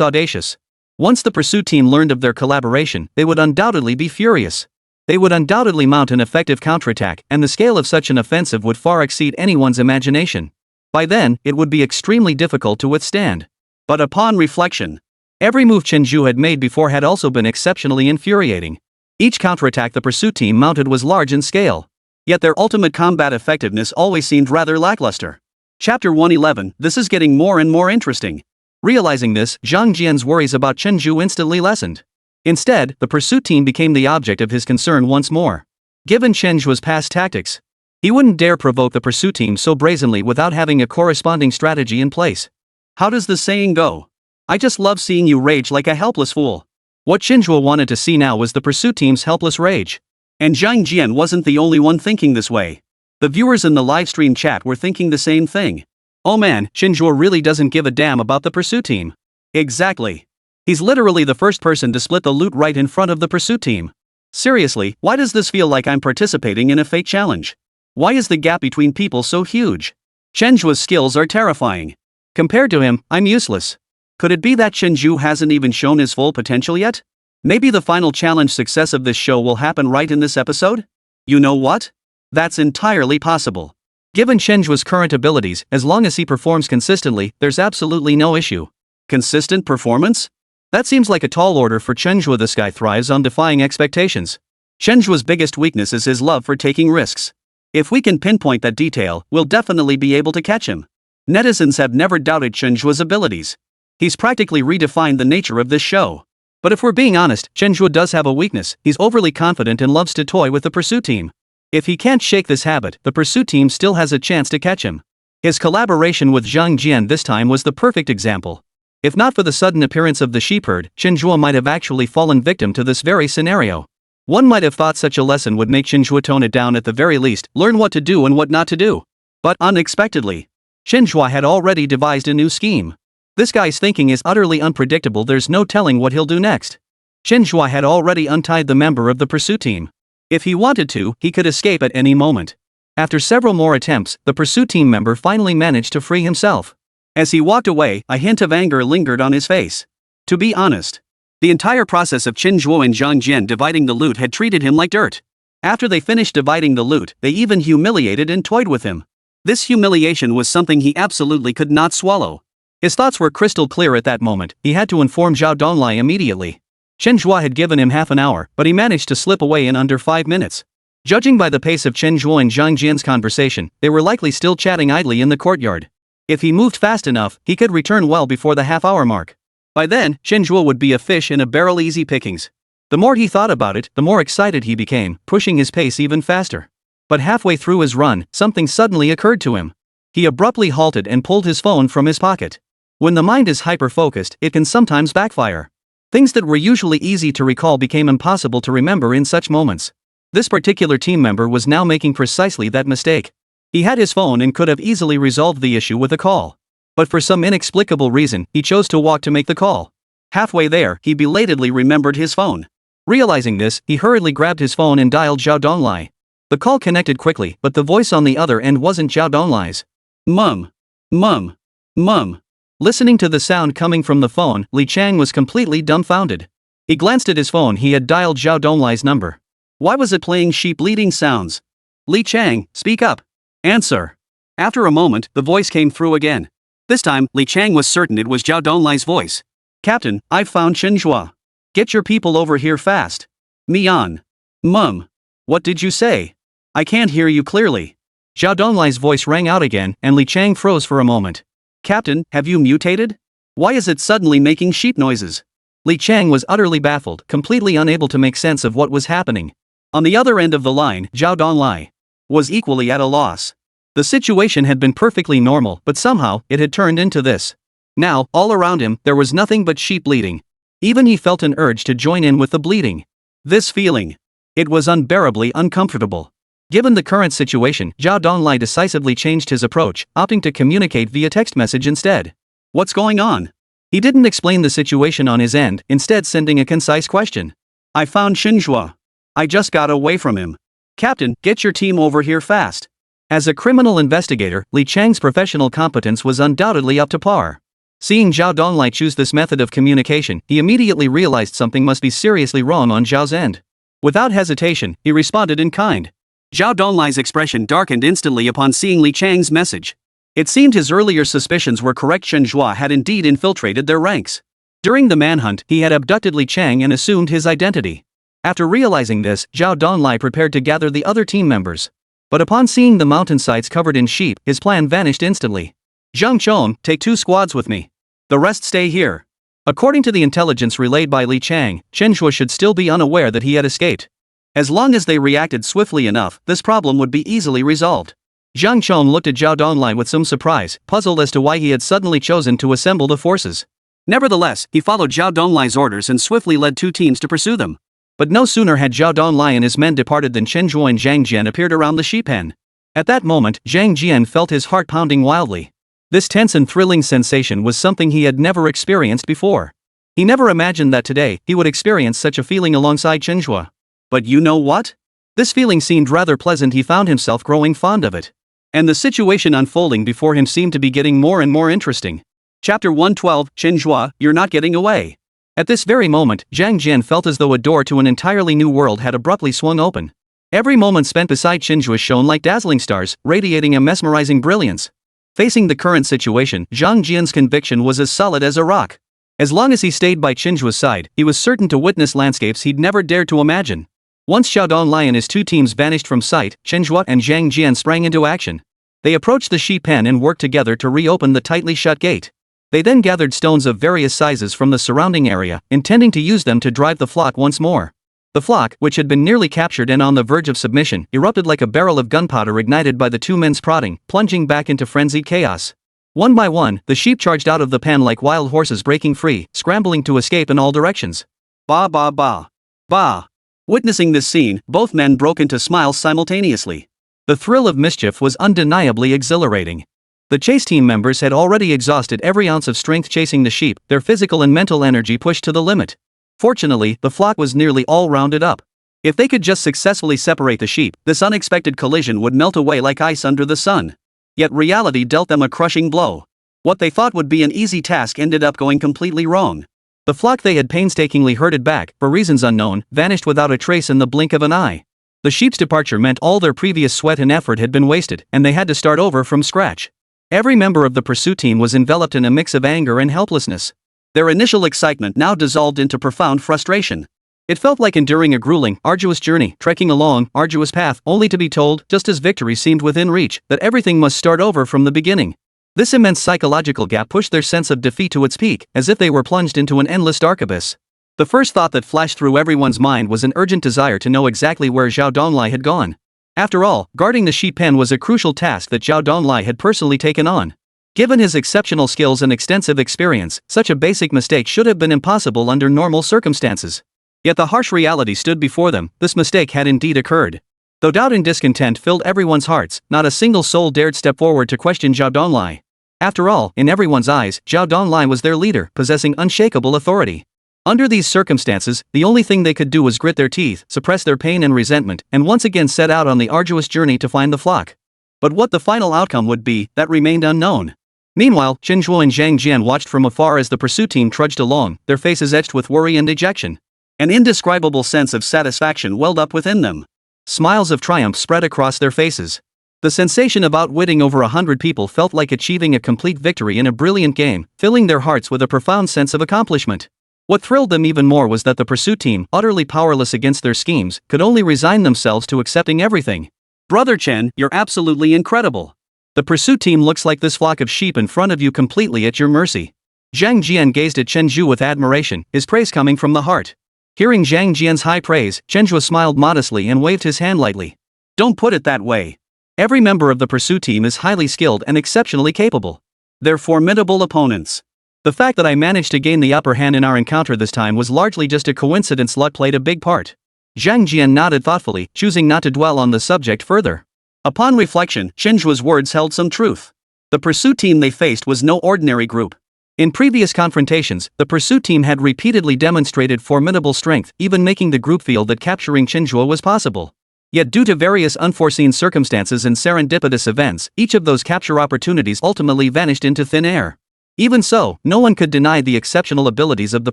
audacious. Once the pursuit team learned of their collaboration, they would undoubtedly be furious. They would undoubtedly mount an effective counterattack, and the scale of such an offensive would far exceed anyone's imagination. By then, it would be extremely difficult to withstand. But upon reflection, every move Chen Zhe had made before had also been exceptionally infuriating. Each counterattack the pursuit team mounted was large in scale. Yet their ultimate combat effectiveness always seemed rather lackluster. Chapter 111. This is getting more and more interesting. Realizing this, Zhang Jian's worries about Chen Zhe instantly lessened. Instead, the pursuit team became the object of his concern once more. Given Chen Zhe's past tactics, he wouldn't dare provoke the pursuit team so brazenly without having a corresponding strategy in place. How does the saying go? I just love seeing you rage like a helpless fool. What Chen Zhe wanted to see now was the pursuit team's helpless rage. And Zhang Jian wasn't the only one thinking this way. The viewers in the livestream chat were thinking the same thing. Oh man, Chen Zhe really doesn't give a damn about the pursuit team. Exactly. He's literally the first person to split the loot right in front of the pursuit team. Seriously, why does this feel like I'm participating in a fake challenge? Why is the gap between people so huge? Chen Zhe's skills are terrifying. Compared to him, I'm useless. Could it be that Chen Zhe hasn't even shown his full potential yet? Maybe the final challenge success of this show will happen right in this episode? You know what? That's entirely possible. Given Chen Zhe's current abilities, as long as he performs consistently, there's absolutely no issue. Consistent performance? That seems like a tall order for Chen Zhe. This guy thrives on defying expectations. Chen Zhe's biggest weakness is his love for taking risks. If we can pinpoint that detail, we'll definitely be able to catch him. Netizens have never doubted Chen Zhe's abilities. He's practically redefined the nature of this show. But if we're being honest, Chen Zhe does have a weakness. He's overly confident and loves to toy with the pursuit team. If he can't shake this habit, the pursuit team still has a chance to catch him. His collaboration with Zhang Jian this time was the perfect example. If not for the sudden appearance of the sheepherd, Chen Zhe might have actually fallen victim to this very scenario. One might have thought such a lesson would make Chen Zhe tone it down at the very least, learn what to do and what not to do. But unexpectedly, Chen Zhe had already devised a new scheme. This guy's thinking is utterly unpredictable. There's no telling what he'll do next. Chen Zhe had already untied the member of the pursuit team. If he wanted to, he could escape at any moment. After several more attempts, the pursuit team member finally managed to free himself. As he walked away, a hint of anger lingered on his face. To be honest, the entire process of Chen Zhe and Zhang Jian dividing the loot had treated him like dirt. After they finished dividing the loot, they even humiliated and toyed with him. This humiliation was something he absolutely could not swallow. His thoughts were crystal clear at that moment. He had to inform Zhao Donglai immediately. Chen Zhe had given him half an hour, but he managed to slip away in under 5 minutes. Judging by the pace of Chen Zhe and Zhang Jian's conversation, they were likely still chatting idly in the courtyard. If he moved fast enough, he could return well before the half-hour mark. By then, Chen Zhe would be a fish in a barrel, easy pickings. The more he thought about it, the more excited he became, pushing his pace even faster. But halfway through his run, something suddenly occurred to him. He abruptly halted and pulled his phone from his pocket. When the mind is hyper-focused, it can sometimes backfire. Things that were usually easy to recall became impossible to remember in such moments. This particular team member was now making precisely that mistake. He had his phone and could have easily resolved the issue with a call. But for some inexplicable reason, he chose to walk to make the call. Halfway there, he belatedly remembered his phone. Realizing this, he hurriedly grabbed his phone and dialed Zhao Donglai. The call connected quickly, but the voice on the other end wasn't Zhao Donglai's. Mum. Mum. Mum. Listening to the sound coming from the phone, Li Chang was completely dumbfounded. He glanced at his phone. He had dialed Zhao Donglai's number. Why was it playing sheep bleating sounds? Li Chang, speak up. Answer. After a moment, the voice came through again. This time, Li Chang was certain it was Zhao Donglai's voice. Captain, I've found Chen Zhe. Get your people over here fast. Mian. Mum. What did you say? I can't hear you clearly. Zhao Donglai's voice rang out again, and Li Chang froze for a moment. Captain, have you mutated? Why is it suddenly making sheep noises? Li Chang was utterly baffled, completely unable to make sense of what was happening. On the other end of the line, Zhao Donglai was equally at a loss. The situation had been perfectly normal, but somehow, it had turned into this. Now, all around him, there was nothing but sheep bleeding. Even he felt an urge to join in with the bleeding. This feeling. It was unbearably uncomfortable. Given the current situation, Zhao Donglai decisively changed his approach, opting to communicate via text message instead. What's going on? He didn't explain the situation on his end, instead sending a concise question. I found Chen Zhe. I just got away from him. Captain, get your team over here fast. As a criminal investigator, Li Chang's professional competence was undoubtedly up to par. Seeing Zhao Donglai choose this method of communication, he immediately realized something must be seriously wrong on Zhao's end. Without hesitation, he responded in kind. Zhao Donglai's expression darkened instantly upon seeing Li Chang's message. It seemed his earlier suspicions were correct. Chen Zhe had indeed infiltrated their ranks. During the manhunt, he had abducted Li Chang and assumed his identity. After realizing this, Zhao Donglai prepared to gather the other team members. But upon seeing the mountainsides covered in sheep, his plan vanished instantly. Zhang Chong, take 2 squads with me. The rest stay here. According to the intelligence relayed by Li Chang, Chen Zhe should still be unaware that he had escaped. As long as they reacted swiftly enough, this problem would be easily resolved. Zhang Chong looked at Zhao Donglai with some surprise, puzzled as to why he had suddenly chosen to assemble the forces. Nevertheless, he followed Zhao Donglai's orders and swiftly led 2 teams to pursue them. But no sooner had Zhao Donglai and his men departed than Chen Zhe and Zhang Jian appeared around the sheep pen. At that moment, Zhang Jian felt his heart pounding wildly. This tense and thrilling sensation was something he had never experienced before. He never imagined that today, he would experience such a feeling alongside Chen Zhe. But you know what? This feeling seemed rather pleasant. He found himself growing fond of it. And the situation unfolding before him seemed to be getting more and more interesting. Chapter 112, Chen Zhe, you're not getting away. At this very moment, Zhang Jian felt as though a door to an entirely new world had abruptly swung open. Every moment spent beside Chen Zhe shone like dazzling stars, radiating a mesmerizing brilliance. Facing the current situation, Zhang Jian's conviction was as solid as a rock. As long as he stayed by Chen Zhe's side, he was certain to witness landscapes he'd never dared to imagine. Once Zhao Donglai and his 2 teams vanished from sight, Chen Zhe and Zhang Jian sprang into action. They approached the sheep pen and worked together to reopen the tightly shut gate. They then gathered stones of various sizes from the surrounding area, intending to use them to drive the flock once more. The flock, which had been nearly captured and on the verge of submission, erupted like a barrel of gunpowder ignited by the 2 men's prodding, plunging back into frenzied chaos. One by one, the sheep charged out of the pen like wild horses breaking free, scrambling to escape in all directions. Ba ba ba. Ba. Witnessing this scene, both men broke into smiles simultaneously. The thrill of mischief was undeniably exhilarating. The chase team members had already exhausted every ounce of strength chasing the sheep, their physical and mental energy pushed to the limit. Fortunately, the flock was nearly all rounded up. If they could just successfully separate the sheep, this unexpected collision would melt away like ice under the sun. Yet reality dealt them a crushing blow. What they thought would be an easy task ended up going completely wrong. The flock they had painstakingly herded back, for reasons unknown, vanished without a trace in the blink of an eye. The sheep's departure meant all their previous sweat and effort had been wasted, and they had to start over from scratch. Every member of the pursuit team was enveloped in a mix of anger and helplessness. Their initial excitement now dissolved into profound frustration. It felt like enduring a grueling, arduous journey, trekking a long, arduous path, only to be told, just as victory seemed within reach, that everything must start over from the beginning. This immense psychological gap pushed their sense of defeat to its peak, as if they were plunged into an endless dark abyss. The first thought that flashed through everyone's mind was an urgent desire to know exactly where Zhao Donglai had gone. After all, guarding the sheep pen was a crucial task that Zhao Donglai had personally taken on. Given his exceptional skills and extensive experience, such a basic mistake should have been impossible under normal circumstances. Yet the harsh reality stood before them, this mistake had indeed occurred. Though doubt and discontent filled everyone's hearts, not a single soul dared step forward to question Zhao Donglai. After all, in everyone's eyes, Zhao Donglai was their leader, possessing unshakable authority. Under these circumstances, the only thing they could do was grit their teeth, suppress their pain and resentment, and once again set out on the arduous journey to find the flock. But what the final outcome would be, that remained unknown. Meanwhile, Chen Zhe and Zhang Jian watched from afar as the pursuit team trudged along, their faces etched with worry and dejection. An indescribable sense of satisfaction welled up within them. Smiles of triumph spread across their faces. The sensation of outwitting over 100 people felt like achieving a complete victory in a brilliant game, filling their hearts with a profound sense of accomplishment. What thrilled them even more was that the pursuit team, utterly powerless against their schemes, could only resign themselves to accepting everything. "Brother Chen, you're absolutely incredible. The pursuit team looks like this flock of sheep in front of you, completely at your mercy." Zhang Jian gazed at Chen Zhe with admiration, his praise coming from the heart. Hearing Zhang Jian's high praise, Chen Zhe smiled modestly and waved his hand lightly. "Don't put it that way. Every member of the pursuit team is highly skilled and exceptionally capable. They're formidable opponents. The fact that I managed to gain the upper hand in our encounter this time was largely just a coincidence. Luck played a big part." Zhang Jian nodded thoughtfully, choosing not to dwell on the subject further. Upon reflection, Chen Zhe's words held some truth. The pursuit team they faced was no ordinary group. In previous confrontations, the pursuit team had repeatedly demonstrated formidable strength, even making the group feel that capturing Chen Zhe was possible. Yet due to various unforeseen circumstances and serendipitous events, each of those capture opportunities ultimately vanished into thin air. Even so, no one could deny the exceptional abilities of the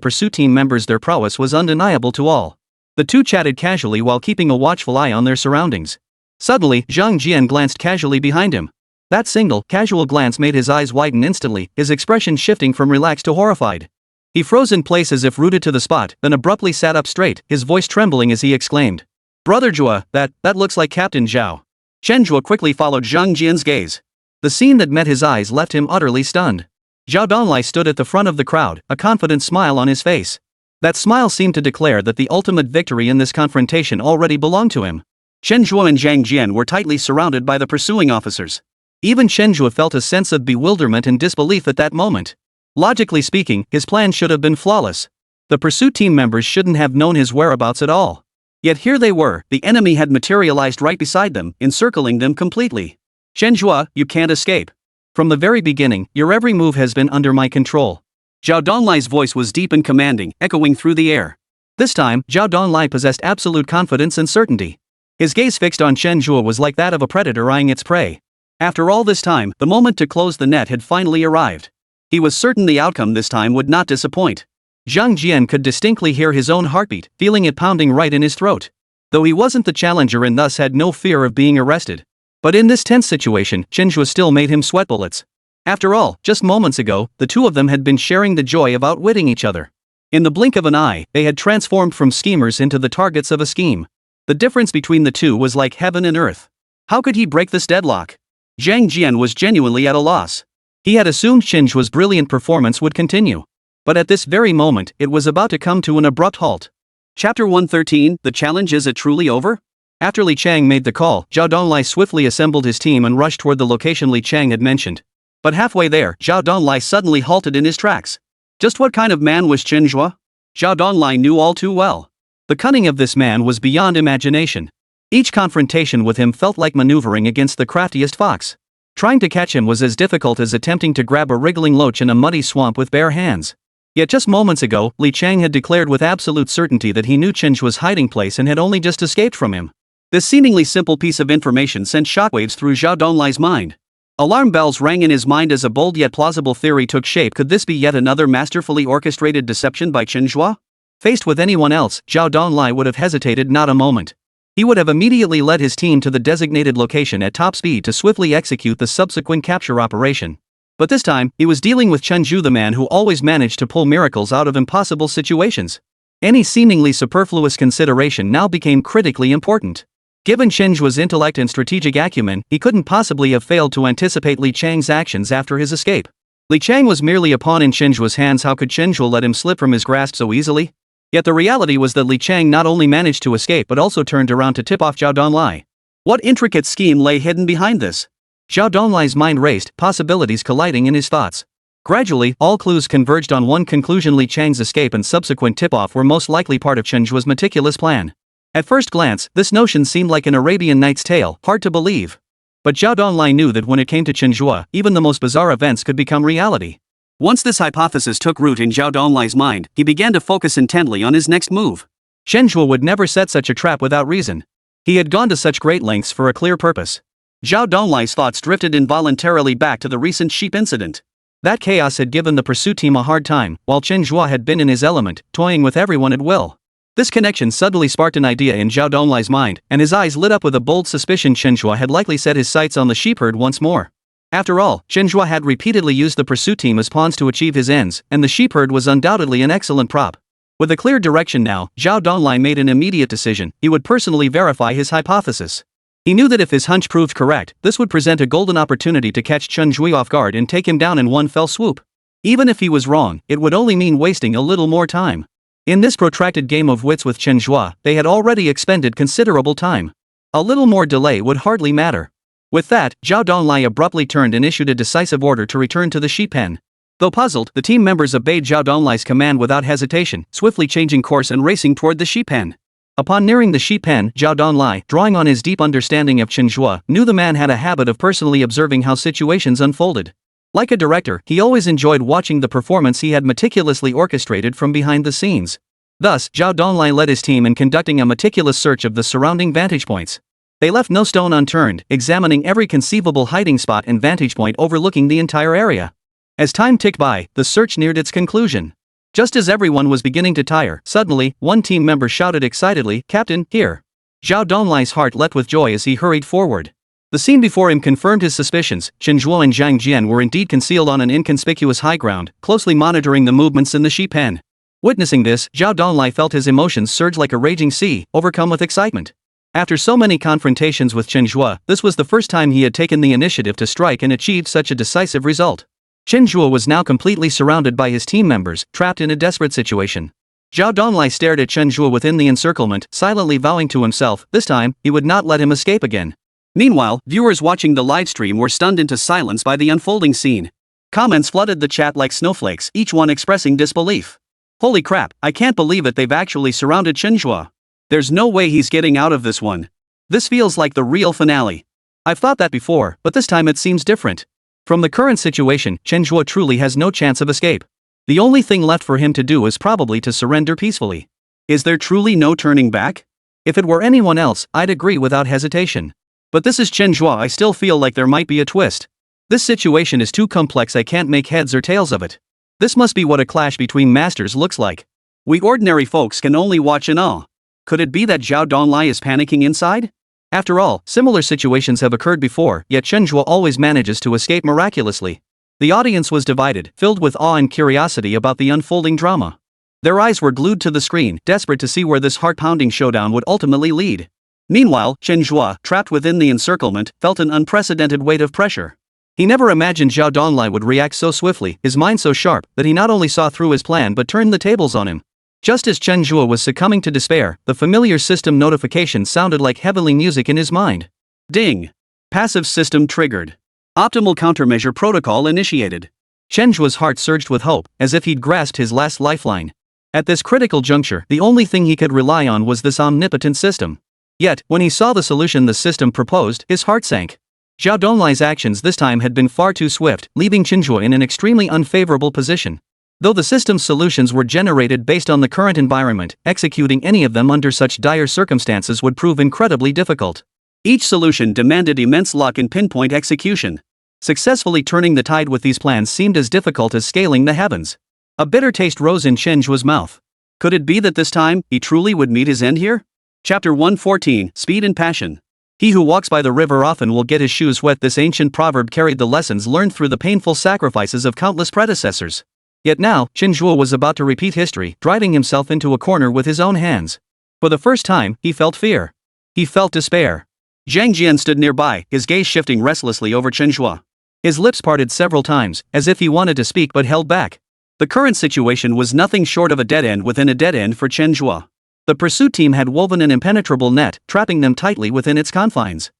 pursuit team members. Their prowess was undeniable to all. The two chatted casually while keeping a watchful eye on their surroundings. Suddenly, Zhang Jian glanced casually behind him. That single, casual glance made his eyes widen instantly, his expression shifting from relaxed to horrified. He froze in place as if rooted to the spot, then abruptly sat up straight, his voice trembling as he exclaimed, "Brother Zhe, that looks like Captain Zhao." Chen Zhe quickly followed Zhang Jian's gaze. The scene that met his eyes left him utterly stunned. Zhao Donglai stood at the front of the crowd, a confident smile on his face. That smile seemed to declare that the ultimate victory in this confrontation already belonged to him. Chen Zhe and Zhang Jian were tightly surrounded by the pursuing officers. Even Chen Zhe felt a sense of bewilderment and disbelief at that moment. Logically speaking, his plan should have been flawless. The pursuit team members shouldn't have known his whereabouts at all. Yet here they were, the enemy had materialized right beside them, encircling them completely. "Chen Zhe, you can't escape. From the very beginning, your every move has been under my control." Zhao Donglai's voice was deep and commanding, echoing through the air. This time, Zhao Donglai possessed absolute confidence and certainty. His gaze fixed on Chen Zhe was like that of a predator eyeing its prey. After all this time, the moment to close the net had finally arrived. He was certain the outcome this time would not disappoint. Zhang Jian could distinctly hear his own heartbeat, feeling it pounding right in his throat. Though he wasn't the challenger and thus had no fear of being arrested. But in this tense situation, Chen Zhe still made him sweat bullets. After all, just moments ago, the two of them had been sharing the joy of outwitting each other. In the blink of an eye, they had transformed from schemers into the targets of a scheme. The difference between the two was like heaven and earth. How could he break this deadlock? Zhang Jian was genuinely at a loss. He had assumed Chen Zhe's brilliant performance would continue. But at this very moment, it was about to come to an abrupt halt. Chapter 113, The Challenge, Is It Truly Over? After Li Chang made the call, Zhao Donglai swiftly assembled his team and rushed toward the location Li Chang had mentioned. But halfway there, Zhao Donglai suddenly halted in his tracks. Just what kind of man was Chen Zhe? Zhao Donglai knew all too well. The cunning of this man was beyond imagination. Each confrontation with him felt like maneuvering against the craftiest fox. Trying to catch him was as difficult as attempting to grab a wriggling loach in a muddy swamp with bare hands. Yet just moments ago, Li Chang had declared with absolute certainty that he knew Chen Zhe's hiding place and had only just escaped from him. This seemingly simple piece of information sent shockwaves through Zhao Donglai's mind. Alarm bells rang in his mind as a bold yet plausible theory took shape. Could this be yet another masterfully orchestrated deception by Chen Zhe? Faced with anyone else, Zhao Donglai would have hesitated not a moment. He would have immediately led his team to the designated location at top speed to swiftly execute the subsequent capture operation. But this time, he was dealing with Chen Zhe, the man who always managed to pull miracles out of impossible situations. Any seemingly superfluous consideration now became critically important. Given Chen Zhe's intellect and strategic acumen, he couldn't possibly have failed to anticipate Li Chang's actions after his escape. Li Chang was merely a pawn in Chen Zhe's hands. How could Chen Zhe let him slip from his grasp so easily? Yet the reality was that Li Chang not only managed to escape but also turned around to tip off Zhao Donglai. What intricate scheme lay hidden behind this? Zhao Donglai's mind raced, possibilities colliding in his thoughts. Gradually, all clues converged on one conclusion: Li Chang's escape and subsequent tip-off were most likely part of Chen Zhe's meticulous plan. At first glance, this notion seemed like an Arabian Nights tale, hard to believe. But Zhao Donglai knew that when it came to Chen Zhe, even the most bizarre events could become reality. Once this hypothesis took root in Zhao Donglai's mind, he began to focus intently on his next move. Chen Zhe would never set such a trap without reason. He had gone to such great lengths for a clear purpose. Zhao Donglai's thoughts drifted involuntarily back to the recent sheep incident. That chaos had given the pursuit team a hard time, while Chen Zhe had been in his element, toying with everyone at will. This connection suddenly sparked an idea in Zhao Donglai's mind, and his eyes lit up with a bold suspicion Chen Zhe had likely set his sights on the sheepherd once more. After all, Chen Zhe had repeatedly used the pursuit team as pawns to achieve his ends, and the sheepherd was undoubtedly an excellent prop. With a clear direction now, Zhao Donglai made an immediate decision: he would personally verify his hypothesis. He knew that if his hunch proved correct, this would present a golden opportunity to catch Chen Zhe off guard and take him down in one fell swoop. Even if he was wrong, it would only mean wasting a little more time. In this protracted game of wits with Chen Zhe, they had already expended considerable time. A little more delay would hardly matter. With that, Zhao Donglai abruptly turned and issued a decisive order to return to the sheep pen. Though puzzled, the team members obeyed Zhao Donglai's command without hesitation, swiftly changing course and racing toward the sheep pen. Upon nearing the sheep pen, Zhao Donglai, drawing on his deep understanding of Chen Zhe, knew the man had a habit of personally observing how situations unfolded. Like a director, he always enjoyed watching the performance he had meticulously orchestrated from behind the scenes. Thus, Zhao Donglai led his team in conducting a meticulous search of the surrounding vantage points. They left no stone unturned, examining every conceivable hiding spot and vantage point overlooking the entire area. As time ticked by, the search neared its conclusion. Just as everyone was beginning to tire, suddenly, one team member shouted excitedly, "Captain, here!" Zhao Donglai's heart leapt with joy as he hurried forward. The scene before him confirmed his suspicions. Chen Zhe and Zhang Jian were indeed concealed on an inconspicuous high ground, closely monitoring the movements in the sheep pen. Witnessing this, Zhao Donglai felt his emotions surge like a raging sea, overcome with excitement. After so many confrontations with Chen Zhe, this was the first time he had taken the initiative to strike and achieved such a decisive result. Chen Zhe was now completely surrounded by his team members, trapped in a desperate situation. Zhao Donglai stared at Chen Zhe within the encirclement, silently vowing to himself, this time, he would not let him escape again. Meanwhile, viewers watching the livestream were stunned into silence by the unfolding scene. Comments flooded the chat like snowflakes, each one expressing disbelief. "Holy crap, I can't believe it, they've actually surrounded Chen Zhe. There's no way he's getting out of this one. This feels like the real finale. I've thought that before, but this time it seems different. From the current situation, Chen Zhe truly has no chance of escape. The only thing left for him to do is probably to surrender peacefully. Is there truly no turning back? If it were anyone else, I'd agree without hesitation. But this is Chen Zhe, I still feel like there might be a twist. This situation is too complex, I can't make heads or tails of it. This must be what a clash between masters looks like. We ordinary folks can only watch in awe. Could it be that Zhao Donglai is panicking inside? After all, similar situations have occurred before, yet Chen Zhe always manages to escape miraculously. The audience was divided, filled with awe and curiosity about the unfolding drama. Their eyes were glued to the screen, desperate to see where this heart-pounding showdown would ultimately lead. Meanwhile, Chen Zhe, trapped within the encirclement, felt an unprecedented weight of pressure. He never imagined Zhao Donglai would react so swiftly, his mind so sharp, that he not only saw through his plan but turned the tables on him. Just as Chen Zhe was succumbing to despair, the familiar system notification sounded like heavenly music in his mind. Ding! Passive system triggered. Optimal countermeasure protocol initiated. Chen Zhe's heart surged with hope, as if he'd grasped his last lifeline. At this critical juncture, the only thing he could rely on was this omnipotent system. Yet, when he saw the solution the system proposed, his heart sank. Zhao Donglai's actions this time had been far too swift, leaving Chen Zhe in an extremely unfavorable position. Though the system's solutions were generated based on the current environment, executing any of them under such dire circumstances would prove incredibly difficult. Each solution demanded immense luck and pinpoint execution. Successfully turning the tide with these plans seemed as difficult as scaling the heavens. A bitter taste rose in Chen Zhe's mouth. Could it be that this time, he truly would meet his end here? Chapter 114, Speed and Passion. He who walks by the river often will get his shoes wet. This ancient proverb carried the lessons learned through the painful sacrifices of countless predecessors. Yet now, Chen Zhe was about to repeat history, driving himself into a corner with his own hands. For the first time, he felt fear. He felt despair. Zhang Jian stood nearby, his gaze shifting restlessly over Chen Zhe. His lips parted several times, as if he wanted to speak but held back. The current situation was nothing short of a dead end within a dead end for Chen Zhe. The pursuit team had woven an impenetrable net, trapping them tightly within its confines.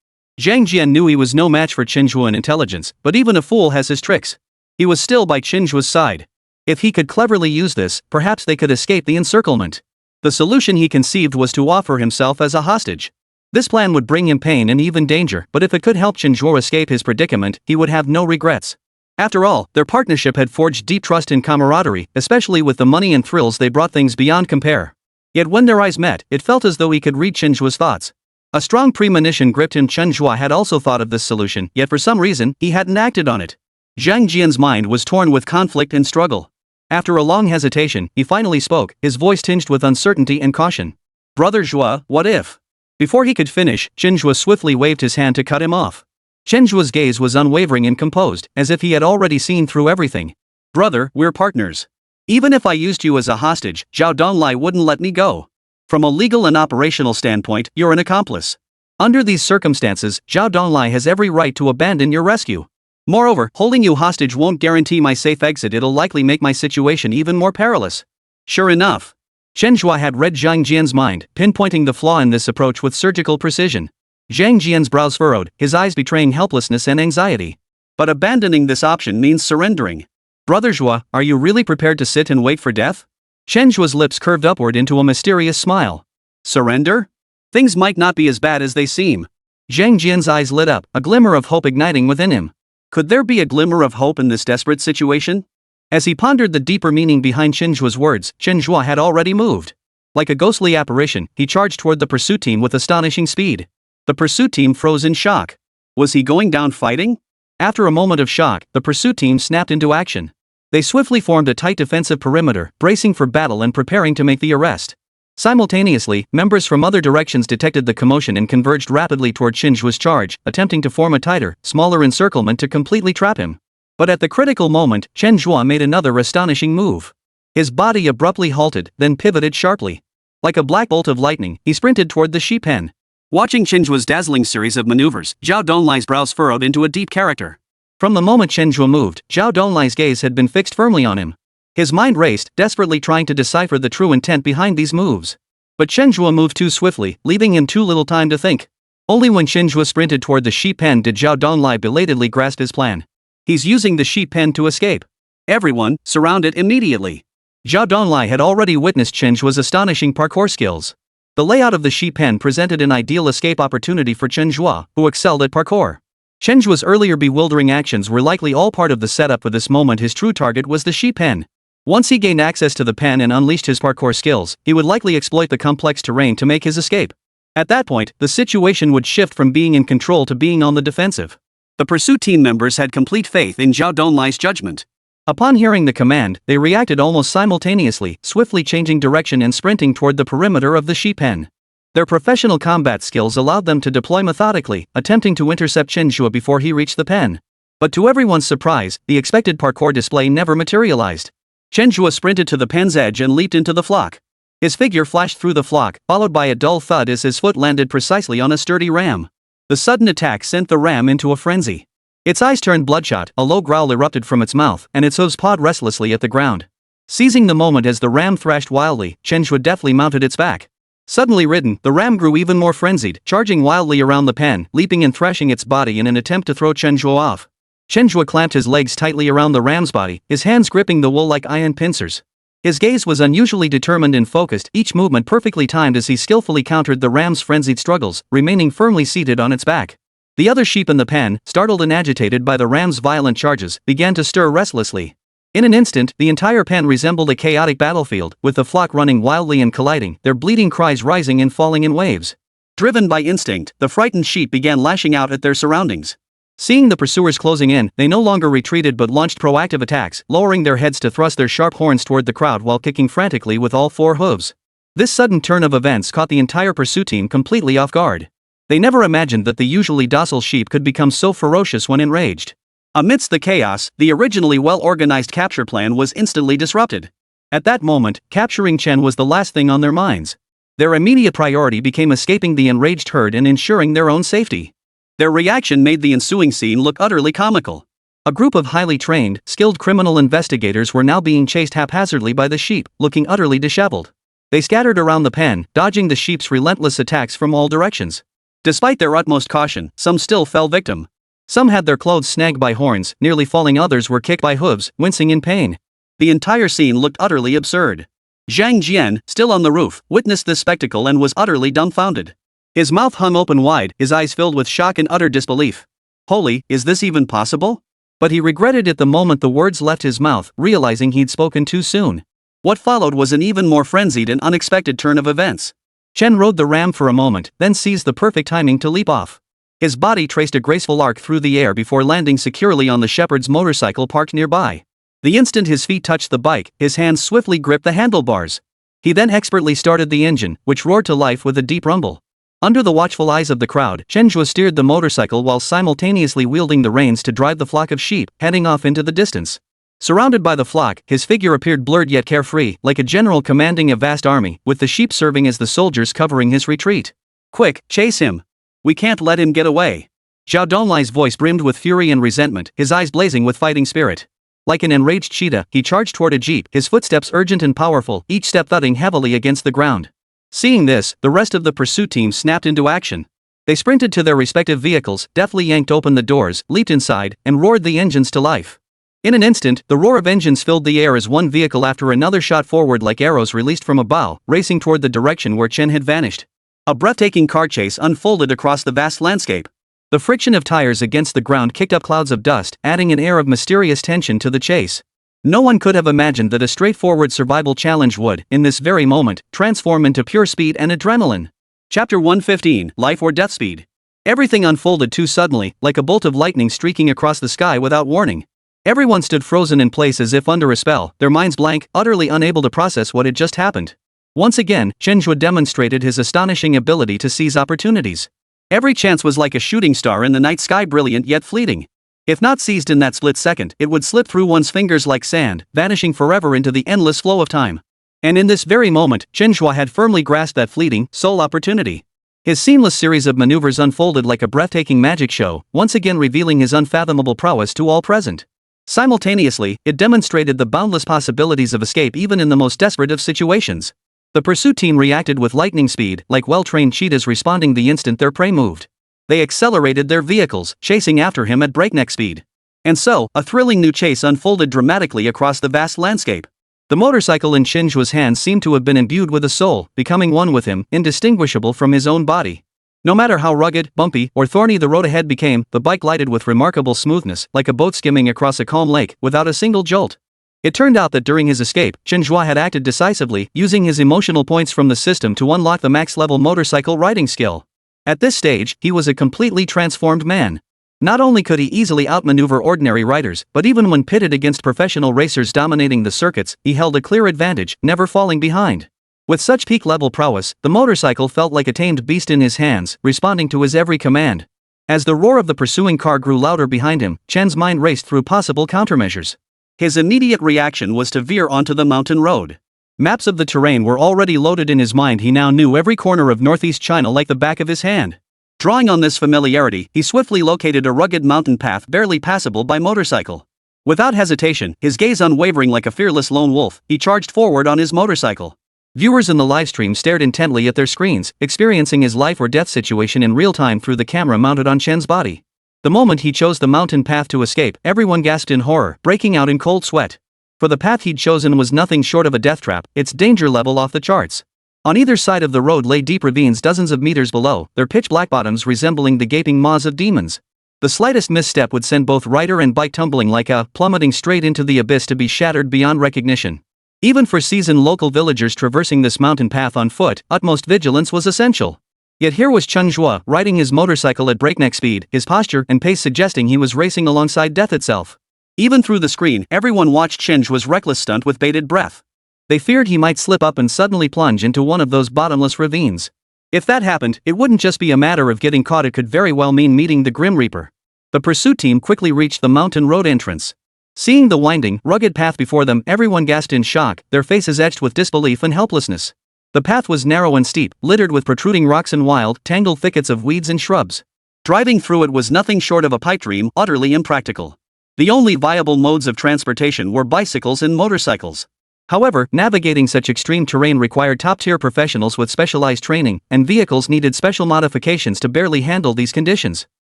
Zhang Jian knew he was no match for Chen Zhe in intelligence, but even a fool has his tricks. He was still by Chen Zhe's side. If he could cleverly use this, perhaps they could escape the encirclement. The solution he conceived was to offer himself as a hostage. This plan would bring him pain and even danger, but if it could help Chen Zhe escape his predicament, he would have no regrets. After all, their partnership had forged deep trust and camaraderie, especially with the money and thrills they brought, things beyond compare. Yet when their eyes met, it felt as though he could read Chen Zhe's thoughts. A strong premonition gripped him. Chen Zhe had also thought of this solution, yet for some reason, he hadn't acted on it. Zhang Jian's mind was torn with conflict and struggle. After a long hesitation, he finally spoke, his voice tinged with uncertainty and caution. Brother Zhe, what if? Before he could finish, Chen Zhe swiftly waved his hand to cut him off. Chen Zhe's gaze was unwavering and composed, as if he had already seen through everything. Brother, we're partners. Even if I used you as a hostage, Zhao Donglai wouldn't let me go. From a legal and operational standpoint, you're an accomplice. Under these circumstances, Zhao Donglai has every right to abandon your rescue. Moreover, holding you hostage won't guarantee my safe exit, it'll likely make my situation even more perilous. Sure enough. Chen Zhe had read Zhang Jian's mind, pinpointing the flaw in this approach with surgical precision. Zhang Jian's brows furrowed, his eyes betraying helplessness and anxiety. But abandoning this option means surrendering. Brother Zhe, are you really prepared to sit and wait for death? Chen Zhe's lips curved upward into a mysterious smile. Surrender? Things might not be as bad as they seem. Zhang Jian's eyes lit up, a glimmer of hope igniting within him. Could there be a glimmer of hope in this desperate situation? As he pondered the deeper meaning behind Chen Zhe's words, Chen Zhe had already moved. Like a ghostly apparition, he charged toward the pursuit team with astonishing speed. The pursuit team froze in shock. Was he going down fighting? After a moment of shock, the pursuit team snapped into action. They swiftly formed a tight defensive perimeter, bracing for battle and preparing to make the arrest. Simultaneously, members from other directions detected the commotion and converged rapidly toward Chen Zhe's charge, attempting to form a tighter, smaller encirclement to completely trap him. But at the critical moment, Chen Zhe made another astonishing move. His body abruptly halted, then pivoted sharply. Like a black bolt of lightning, he sprinted toward the sheep pen. Watching Chen Zhe's dazzling series of maneuvers, Zhao Donglai's brows furrowed into a deep character. From the moment Chen Zhe moved, Zhao Donglai's gaze had been fixed firmly on him. His mind raced, desperately trying to decipher the true intent behind these moves. But Chen Zhe moved too swiftly, leaving him too little time to think. Only when Chen Zhe sprinted toward the sheep pen did Zhao Donglai belatedly grasp his plan. He's using the sheep pen to escape. Everyone, surround it immediately. Zhao Donglai had already witnessed Chen Zhe's astonishing parkour skills. The layout of the sheep pen presented an ideal escape opportunity for Chen Zhe, who excelled at parkour. Chen Zhe's earlier bewildering actions were likely all part of the setup for this moment. His true target was the sheep pen. Once he gained access to the pen and unleashed his parkour skills, he would likely exploit the complex terrain to make his escape. At that point, the situation would shift from being in control to being on the defensive. The pursuit team members had complete faith in Zhao Donglai's judgment. Upon hearing the command, they reacted almost simultaneously, swiftly changing direction and sprinting toward the perimeter of the sheep pen. Their professional combat skills allowed them to deploy methodically, attempting to intercept Chen Zhe before he reached the pen. But to everyone's surprise, the expected parkour display never materialized. Chen Zhe sprinted to the pen's edge and leaped into the flock. His figure flashed through the flock, followed by a dull thud as his foot landed precisely on a sturdy ram. The sudden attack sent the ram into a frenzy. Its eyes turned bloodshot, a low growl erupted from its mouth, and its hooves pawed restlessly at the ground. Seizing the moment as the ram thrashed wildly, Chen Zhe deftly mounted its back. Suddenly ridden, the ram grew even more frenzied, charging wildly around the pen, leaping and thrashing its body in an attempt to throw Chen Zhe off. Chen Zhe clamped his legs tightly around the ram's body, his hands gripping the wool like iron pincers. His gaze was unusually determined and focused, each movement perfectly timed as he skillfully countered the ram's frenzied struggles, remaining firmly seated on its back. The other sheep in the pen, startled and agitated by the ram's violent charges, began to stir restlessly. In an instant, the entire pen resembled a chaotic battlefield, with the flock running wildly and colliding, their bleating cries rising and falling in waves. Driven by instinct, the frightened sheep began lashing out at their surroundings. Seeing the pursuers closing in, they no longer retreated but launched proactive attacks, lowering their heads to thrust their sharp horns toward the crowd while kicking frantically with all four hooves. This sudden turn of events caught the entire pursuit team completely off guard. They never imagined that the usually docile sheep could become so ferocious when enraged. Amidst the chaos, the originally well-organized capture plan was instantly disrupted. At that moment, capturing Chen was the last thing on their minds. Their immediate priority became escaping the enraged herd and ensuring their own safety. Their reaction made the ensuing scene look utterly comical. A group of highly trained, skilled criminal investigators were now being chased haphazardly by the sheep, looking utterly disheveled. They scattered around the pen, dodging the sheep's relentless attacks from all directions. Despite their utmost caution, some still fell victim. Some had their clothes snagged by horns, nearly falling. Others were kicked by hooves, wincing in pain. The entire scene looked utterly absurd. Zhang Jian, still on the roof, witnessed this spectacle and was utterly dumbfounded. His mouth hung open wide, his eyes filled with shock and utter disbelief. Holy, is this even possible? But he regretted it the moment the words left his mouth, realizing he'd spoken too soon. What followed was an even more frenzied and unexpected turn of events. Chen rode the ram for a moment, then seized the perfect timing to leap off. His body traced a graceful arc through the air before landing securely on the shepherd's motorcycle parked nearby. The instant his feet touched the bike, his hands swiftly gripped the handlebars. He then expertly started the engine, which roared to life with a deep rumble. Under the watchful eyes of the crowd, Chen Zhe steered the motorcycle while simultaneously wielding the reins to drive the flock of sheep, heading off into the distance. Surrounded by the flock, his figure appeared blurred yet carefree, like a general commanding a vast army, with the sheep serving as the soldiers covering his retreat. "Quick, chase him! We can't let him get away!" Zhao Donglai's voice brimmed with fury and resentment, his eyes blazing with fighting spirit. Like an enraged cheetah, he charged toward a jeep, his footsteps urgent and powerful, each step thudding heavily against the ground. Seeing this, the rest of the pursuit team snapped into action. They sprinted to their respective vehicles, deftly yanked open the doors, leaped inside, and roared the engines to life. In an instant, the roar of engines filled the air as one vehicle after another shot forward like arrows released from a bow, racing toward the direction where Chen had vanished. A breathtaking car chase unfolded across the vast landscape. The friction of tires against the ground kicked up clouds of dust, adding an air of mysterious tension to the chase. No one could have imagined that a straightforward survival challenge would, in this very moment, transform into pure speed and adrenaline. Chapter 115, Life or Death Speed. Everything unfolded too suddenly, like a bolt of lightning streaking across the sky without warning. Everyone stood frozen in place as if under a spell, their minds blank, utterly unable to process what had just happened. Once again, Chen Zhe demonstrated his astonishing ability to seize opportunities. Every chance was like a shooting star in the night sky, brilliant yet fleeting. If not seized in that split second, it would slip through one's fingers like sand, vanishing forever into the endless flow of time. And in this very moment, Chen Zhe had firmly grasped that fleeting, sole opportunity. His seamless series of maneuvers unfolded like a breathtaking magic show, once again revealing his unfathomable prowess to all present. Simultaneously, it demonstrated the boundless possibilities of escape even in the most desperate of situations. The pursuit team reacted with lightning speed, like well-trained cheetahs responding the instant their prey moved. They accelerated their vehicles, chasing after him at breakneck speed. And so, a thrilling new chase unfolded dramatically across the vast landscape. The motorcycle in Chen Zhe's hands seemed to have been imbued with a soul, becoming one with him, indistinguishable from his own body. No matter how rugged, bumpy, or thorny the road ahead became, the bike glided with remarkable smoothness, like a boat skimming across a calm lake, without a single jolt. It turned out that during his escape, Chen Zhe had acted decisively, using his emotional points from the system to unlock the max-level motorcycle riding skill. At this stage, he was a completely transformed man. Not only could he easily outmaneuver ordinary riders, but even when pitted against professional racers dominating the circuits, he held a clear advantage, never falling behind. With such peak-level prowess, the motorcycle felt like a tamed beast in his hands, responding to his every command. As the roar of the pursuing car grew louder behind him, Chen's mind raced through possible countermeasures. His immediate reaction was to veer onto the mountain road. Maps of the terrain were already loaded in his mind. He now knew every corner of northeast China like the back of his hand. Drawing on this familiarity, he swiftly located a rugged mountain path barely passable by motorcycle. Without hesitation, his gaze unwavering like a fearless lone wolf, he charged forward on his motorcycle. Viewers in the livestream stared intently at their screens, experiencing his life or death situation in real time through the camera mounted on Chen's body. The moment he chose the mountain path to escape, everyone gasped in horror, breaking out in cold sweat. For the path he'd chosen was nothing short of a death trap, its danger level off the charts. On either side of the road lay deep ravines dozens of meters below, their pitch-black bottoms resembling the gaping maws of demons. The slightest misstep would send both rider and bike tumbling like a plummeting straight into the abyss to be shattered beyond recognition. Even for seasoned local villagers traversing this mountain path on foot, utmost vigilance was essential. Yet here was Chen Zhe, riding his motorcycle at breakneck speed, his posture and pace suggesting he was racing alongside death itself. Even through the screen, everyone watched Chen Zhe's reckless stunt with bated breath. They feared he might slip up and suddenly plunge into one of those bottomless ravines. If that happened, it wouldn't just be a matter of getting caught, it could very well mean meeting the Grim Reaper. The pursuit team quickly reached the mountain road entrance. Seeing the winding, rugged path before them, everyone gasped in shock, their faces etched with disbelief and helplessness. The path was narrow and steep, littered with protruding rocks and wild, tangled thickets of weeds and shrubs. Driving through it was nothing short of a pipe dream, utterly impractical. The only viable modes of transportation were bicycles and motorcycles. However, navigating such extreme terrain required top-tier professionals with specialized training, and vehicles needed special modifications to barely handle these conditions.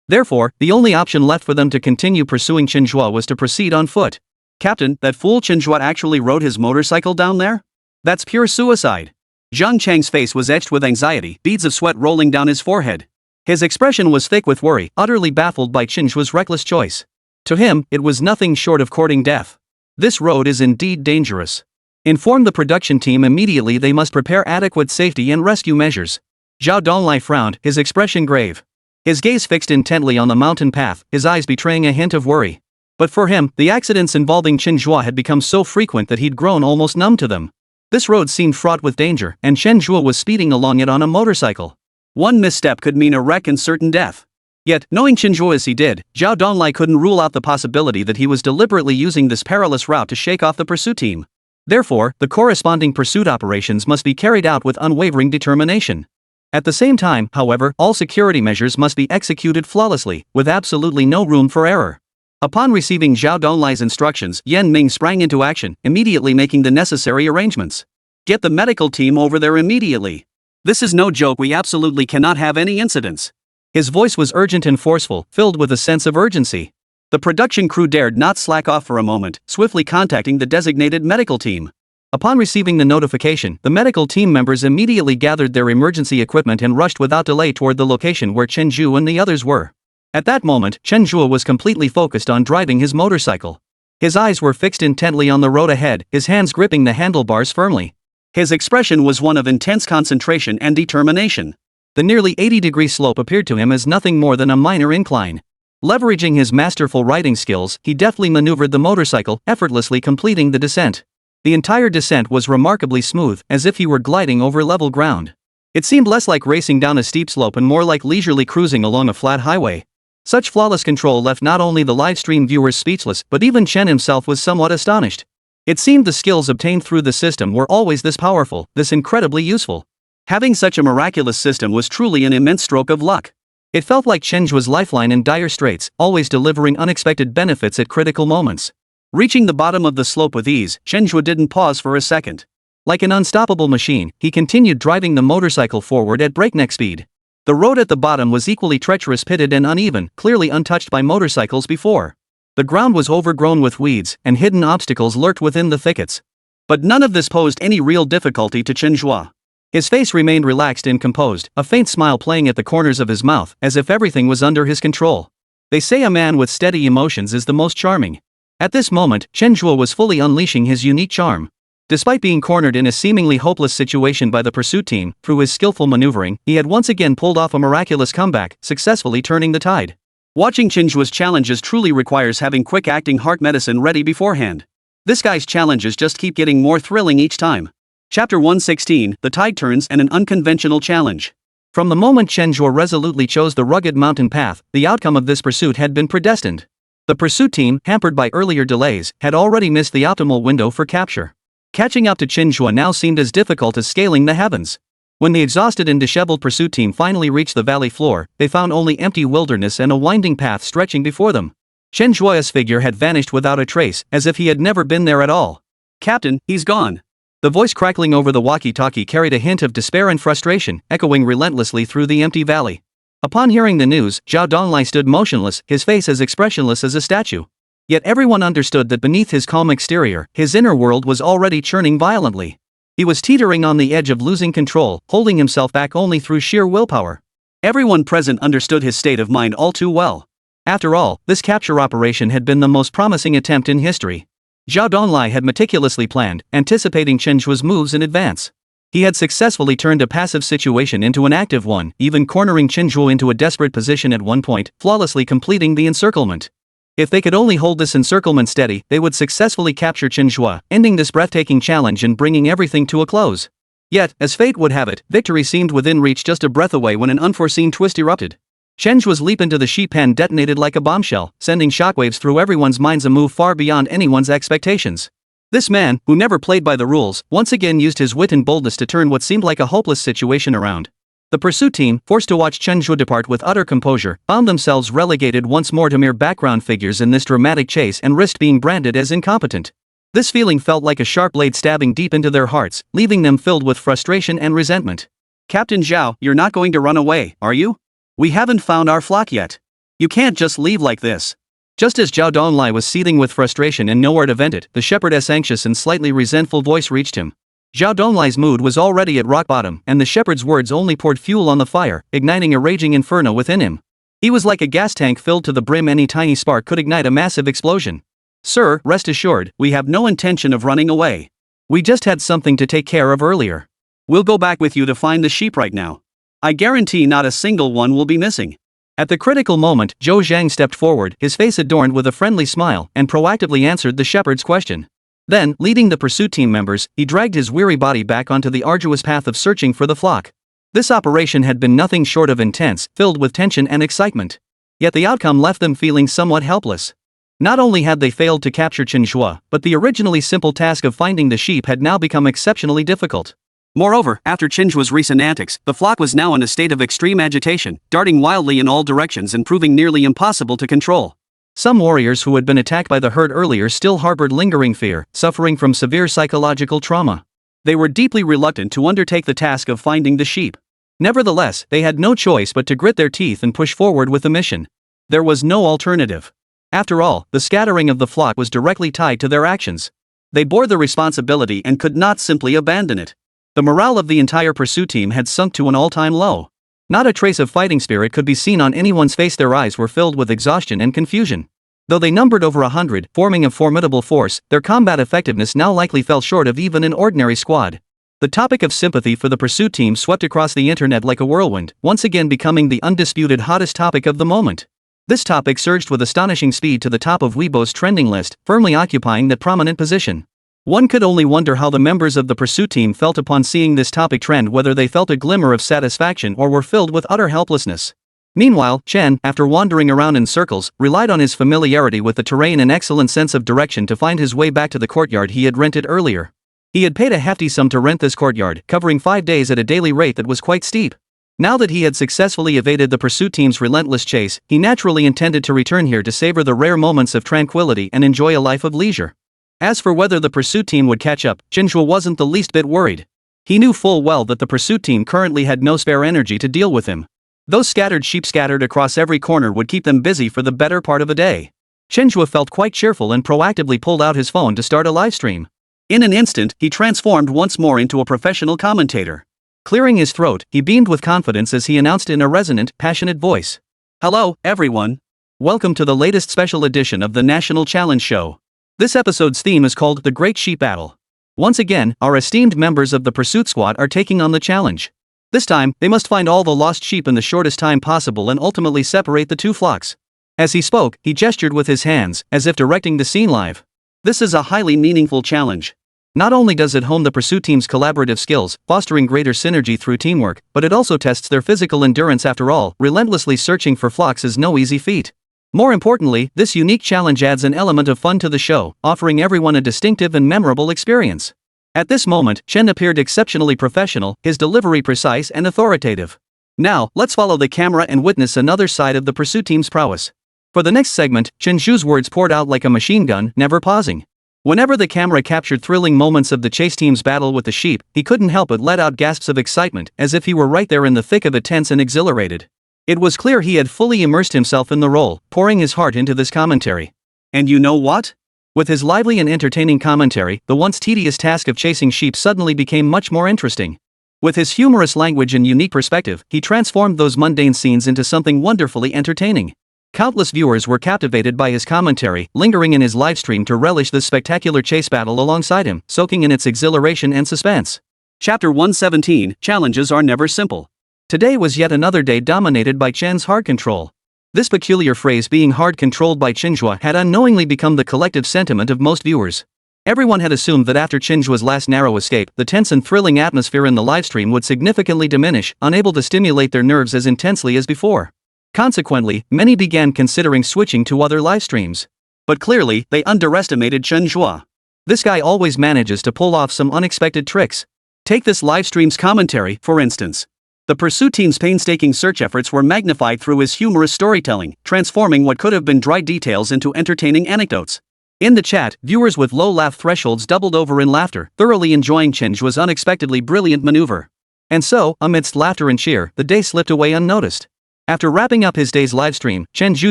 Therefore, the only option left for them to continue pursuing Chen Zhe was to proceed on foot. "Captain, that fool Chen Zhe actually rode his motorcycle down there? That's pure suicide." Zhang Chang's face was etched with anxiety, beads of sweat rolling down his forehead. His expression was thick with worry, utterly baffled by Chen Zhe's reckless choice. To him, it was nothing short of courting death. This road is indeed dangerous. Inform the production team immediately, they must prepare adequate safety and rescue measures. Zhao Donglai frowned, his expression grave. His gaze fixed intently on the mountain path, his eyes betraying a hint of worry. But for him, the accidents involving Chen Zhe had become so frequent that he'd grown almost numb to them. This road seemed fraught with danger, and Chen Zhe was speeding along it on a motorcycle. One misstep could mean a wreck and certain death. Yet, knowing Chen Zhe as he did, Zhao Donglai couldn't rule out the possibility that he was deliberately using this perilous route to shake off the pursuit team. Therefore, the corresponding pursuit operations must be carried out with unwavering determination. At the same time, however, all security measures must be executed flawlessly, with absolutely no room for error. Upon receiving Zhao Donglai's instructions, Yan Ming sprang into action, immediately making the necessary arrangements. Get the medical team over there immediately. This is no joke, we absolutely cannot have any incidents. His voice was urgent and forceful, filled with a sense of urgency. The production crew dared not slack off for a moment, swiftly contacting the designated medical team. Upon receiving the notification, the medical team members immediately gathered their emergency equipment and rushed without delay toward the location where Chen Zhe and the others were. At that moment, Chen Zhe was completely focused on driving his motorcycle. His eyes were fixed intently on the road ahead, his hands gripping the handlebars firmly. His expression was one of intense concentration and determination. The nearly 80-degree slope appeared to him as nothing more than a minor incline. Leveraging his masterful riding skills, he deftly maneuvered the motorcycle, effortlessly completing the descent. The entire descent was remarkably smooth, as if he were gliding over level ground. It seemed less like racing down a steep slope and more like leisurely cruising along a flat highway. Such flawless control left not only the livestream viewers speechless, but even Chen himself was somewhat astonished. It seemed the skills obtained through the system were always this powerful, this incredibly useful. Having such a miraculous system was truly an immense stroke of luck. It felt like Chen Zhe's lifeline in dire straits, always delivering unexpected benefits at critical moments. Reaching the bottom of the slope with ease, Chen Zhe didn't pause for a second. Like an unstoppable machine, he continued driving the motorcycle forward at breakneck speed. The road at the bottom was equally treacherous, pitted and uneven, clearly untouched by motorcycles before. The ground was overgrown with weeds, and hidden obstacles lurked within the thickets. But none of this posed any real difficulty to Chen Zhe. His face remained relaxed and composed, a faint smile playing at the corners of his mouth, as if everything was under his control. They say a man with steady emotions is the most charming. At this moment, Chen Zhe was fully unleashing his unique charm. Despite being cornered in a seemingly hopeless situation by the pursuit team, through his skillful maneuvering, he had once again pulled off a miraculous comeback, successfully turning the tide. Watching Chen Zhe's challenges truly requires having quick-acting heart medicine ready beforehand. This guy's challenges just keep getting more thrilling each time. Chapter 116, The Tide Turns and an Unconventional Challenge. From the moment Chen Zhe resolutely chose the rugged mountain path, the outcome of this pursuit had been predestined. The pursuit team, hampered by earlier delays, had already missed the optimal window for capture. Catching up to Chen Zhe now seemed as difficult as scaling the heavens. When the exhausted and disheveled pursuit team finally reached the valley floor, they found only empty wilderness and a winding path stretching before them. Chen Zhe's figure had vanished without a trace, as if he had never been there at all. "Captain, he's gone." The voice crackling over the walkie-talkie carried a hint of despair and frustration, echoing relentlessly through the empty valley. Upon hearing the news, Zhao Donglai stood motionless, his face as expressionless as a statue. Yet everyone understood that beneath his calm exterior, his inner world was already churning violently. He was teetering on the edge of losing control, holding himself back only through sheer willpower. Everyone present understood his state of mind all too well. After all, this capture operation had been the most promising attempt in history. Zhao Donglai had meticulously planned, anticipating Chen Zhe's moves in advance. He had successfully turned a passive situation into an active one, even cornering Chen Zhe into a desperate position at one point, flawlessly completing the encirclement. If they could only hold this encirclement steady, they would successfully capture Chen Zhe, ending this breathtaking challenge and bringing everything to a close. Yet, as fate would have it, victory seemed within reach just a breath away when an unforeseen twist erupted. Chen Zhe's leap into the sheep pen detonated like a bombshell, sending shockwaves through everyone's minds, a move far beyond anyone's expectations. This man, who never played by the rules, once again used his wit and boldness to turn what seemed like a hopeless situation around. The pursuit team, forced to watch Chen Zhe depart with utter composure, found themselves relegated once more to mere background figures in this dramatic chase and risked being branded as incompetent. This feeling felt like a sharp blade stabbing deep into their hearts, leaving them filled with frustration and resentment. "Captain Zhao, you're not going to run away, are you? We haven't found our flock yet. You can't just leave like this." Just as Zhao Donglai was seething with frustration and nowhere to vent it, the shepherdess' anxious and slightly resentful voice reached him. Zhao Donglai's mood was already at rock bottom, and the shepherd's words only poured fuel on the fire, igniting a raging inferno within him. He was like a gas tank filled to the brim. Any tiny spark could ignite a massive explosion. "Sir, rest assured, we have no intention of running away. We just had something to take care of earlier. We'll go back with you to find the sheep right now. I guarantee not a single one will be missing." At the critical moment, Zhou Zhang stepped forward, his face adorned with a friendly smile, and proactively answered the shepherd's question. Then, leading the pursuit team members, he dragged his weary body back onto the arduous path of searching for the flock. This operation had been nothing short of intense, filled with tension and excitement. Yet the outcome left them feeling somewhat helpless. Not only had they failed to capture Chen Zhe, but the originally simple task of finding the sheep had now become exceptionally difficult. Moreover, after Chen Zhe's recent antics, the flock was now in a state of extreme agitation, darting wildly in all directions and proving nearly impossible to control. Some warriors who had been attacked by the herd earlier still harbored lingering fear, suffering from severe psychological trauma. They were deeply reluctant to undertake the task of finding the sheep. Nevertheless, they had no choice but to grit their teeth and push forward with the mission. There was no alternative. After all, the scattering of the flock was directly tied to their actions. They bore the responsibility and could not simply abandon it. The morale of the entire pursuit team had sunk to an all-time low. Not a trace of fighting spirit could be seen on anyone's face. Their eyes were filled with exhaustion and confusion. Though they numbered over 100, forming a formidable force, their combat effectiveness now likely fell short of even an ordinary squad. The topic of sympathy for the pursuit team swept across the internet like a whirlwind, once again becoming the undisputed hottest topic of the moment. This topic surged with astonishing speed to the top of Weibo's trending list, firmly occupying that prominent position. One could only wonder how the members of the pursuit team felt upon seeing this topic trend, whether they felt a glimmer of satisfaction or were filled with utter helplessness. Meanwhile, Chen, after wandering around in circles, relied on his familiarity with the terrain and excellent sense of direction to find his way back to the courtyard he had rented earlier. He had paid a hefty sum to rent this courtyard, covering 5 days at a daily rate that was quite steep. Now that he had successfully evaded the pursuit team's relentless chase, he naturally intended to return here to savor the rare moments of tranquility and enjoy a life of leisure. As for whether the pursuit team would catch up, Chen Zhe wasn't the least bit worried. He knew full well that the pursuit team currently had no spare energy to deal with him. Those scattered sheep scattered across every corner would keep them busy for the better part of a day. Chen Zhe felt quite cheerful and proactively pulled out his phone to start a livestream. In an instant, he transformed once more into a professional commentator. Clearing his throat, he beamed with confidence as he announced in a resonant, passionate voice. Hello, everyone. Welcome to the latest special edition of the National Challenge Show. This episode's theme is called The Great Sheep Battle. Once again, our esteemed members of the Pursuit Squad are taking on the challenge. This time, they must find all the lost sheep in the shortest time possible and ultimately separate the two flocks. As he spoke, he gestured with his hands, as if directing the scene live. This is a highly meaningful challenge. Not only does it hone the pursuit team's collaborative skills, fostering greater synergy through teamwork, but it also tests their physical endurance. After all, relentlessly searching for flocks is no easy feat. More importantly, this unique challenge adds an element of fun to the show, offering everyone a distinctive and memorable experience. At this moment, Chen appeared exceptionally professional, his delivery precise and authoritative. Now, let's follow the camera and witness another side of the pursuit team's prowess. For the next segment, Chen Zhe's words poured out like a machine gun, never pausing. Whenever the camera captured thrilling moments of the chase team's battle with the sheep, he couldn't help but let out gasps of excitement, as if he were right there in the thick of it, tense and exhilarated. It was clear he had fully immersed himself in the role, pouring his heart into this commentary. And you know what? With his lively and entertaining commentary, the once tedious task of chasing sheep suddenly became much more interesting. With his humorous language and unique perspective, he transformed those mundane scenes into something wonderfully entertaining. Countless viewers were captivated by his commentary, lingering in his livestream to relish this spectacular chase battle alongside him, soaking in its exhilaration and suspense. Chapter 117, Challenges are never simple. Today was yet another day dominated by Chen's hard control. This peculiar phrase, being hard controlled by Chen Zhe, had unknowingly become the collective sentiment of most viewers. Everyone had assumed that after Chen Zhe's last narrow escape, the tense and thrilling atmosphere in the livestream would significantly diminish, unable to stimulate their nerves as intensely as before. Consequently, many began considering switching to other livestreams. But clearly, they underestimated Chen Zhe. This guy always manages to pull off some unexpected tricks. Take this livestream's commentary, for instance. The pursuit team's painstaking search efforts were magnified through his humorous storytelling, transforming what could have been dry details into entertaining anecdotes. In the chat, viewers with low laugh thresholds doubled over in laughter, thoroughly enjoying Chen Zhe's unexpectedly brilliant maneuver. And so, amidst laughter and cheer, the day slipped away unnoticed. After wrapping up his day's livestream, Chen Zhe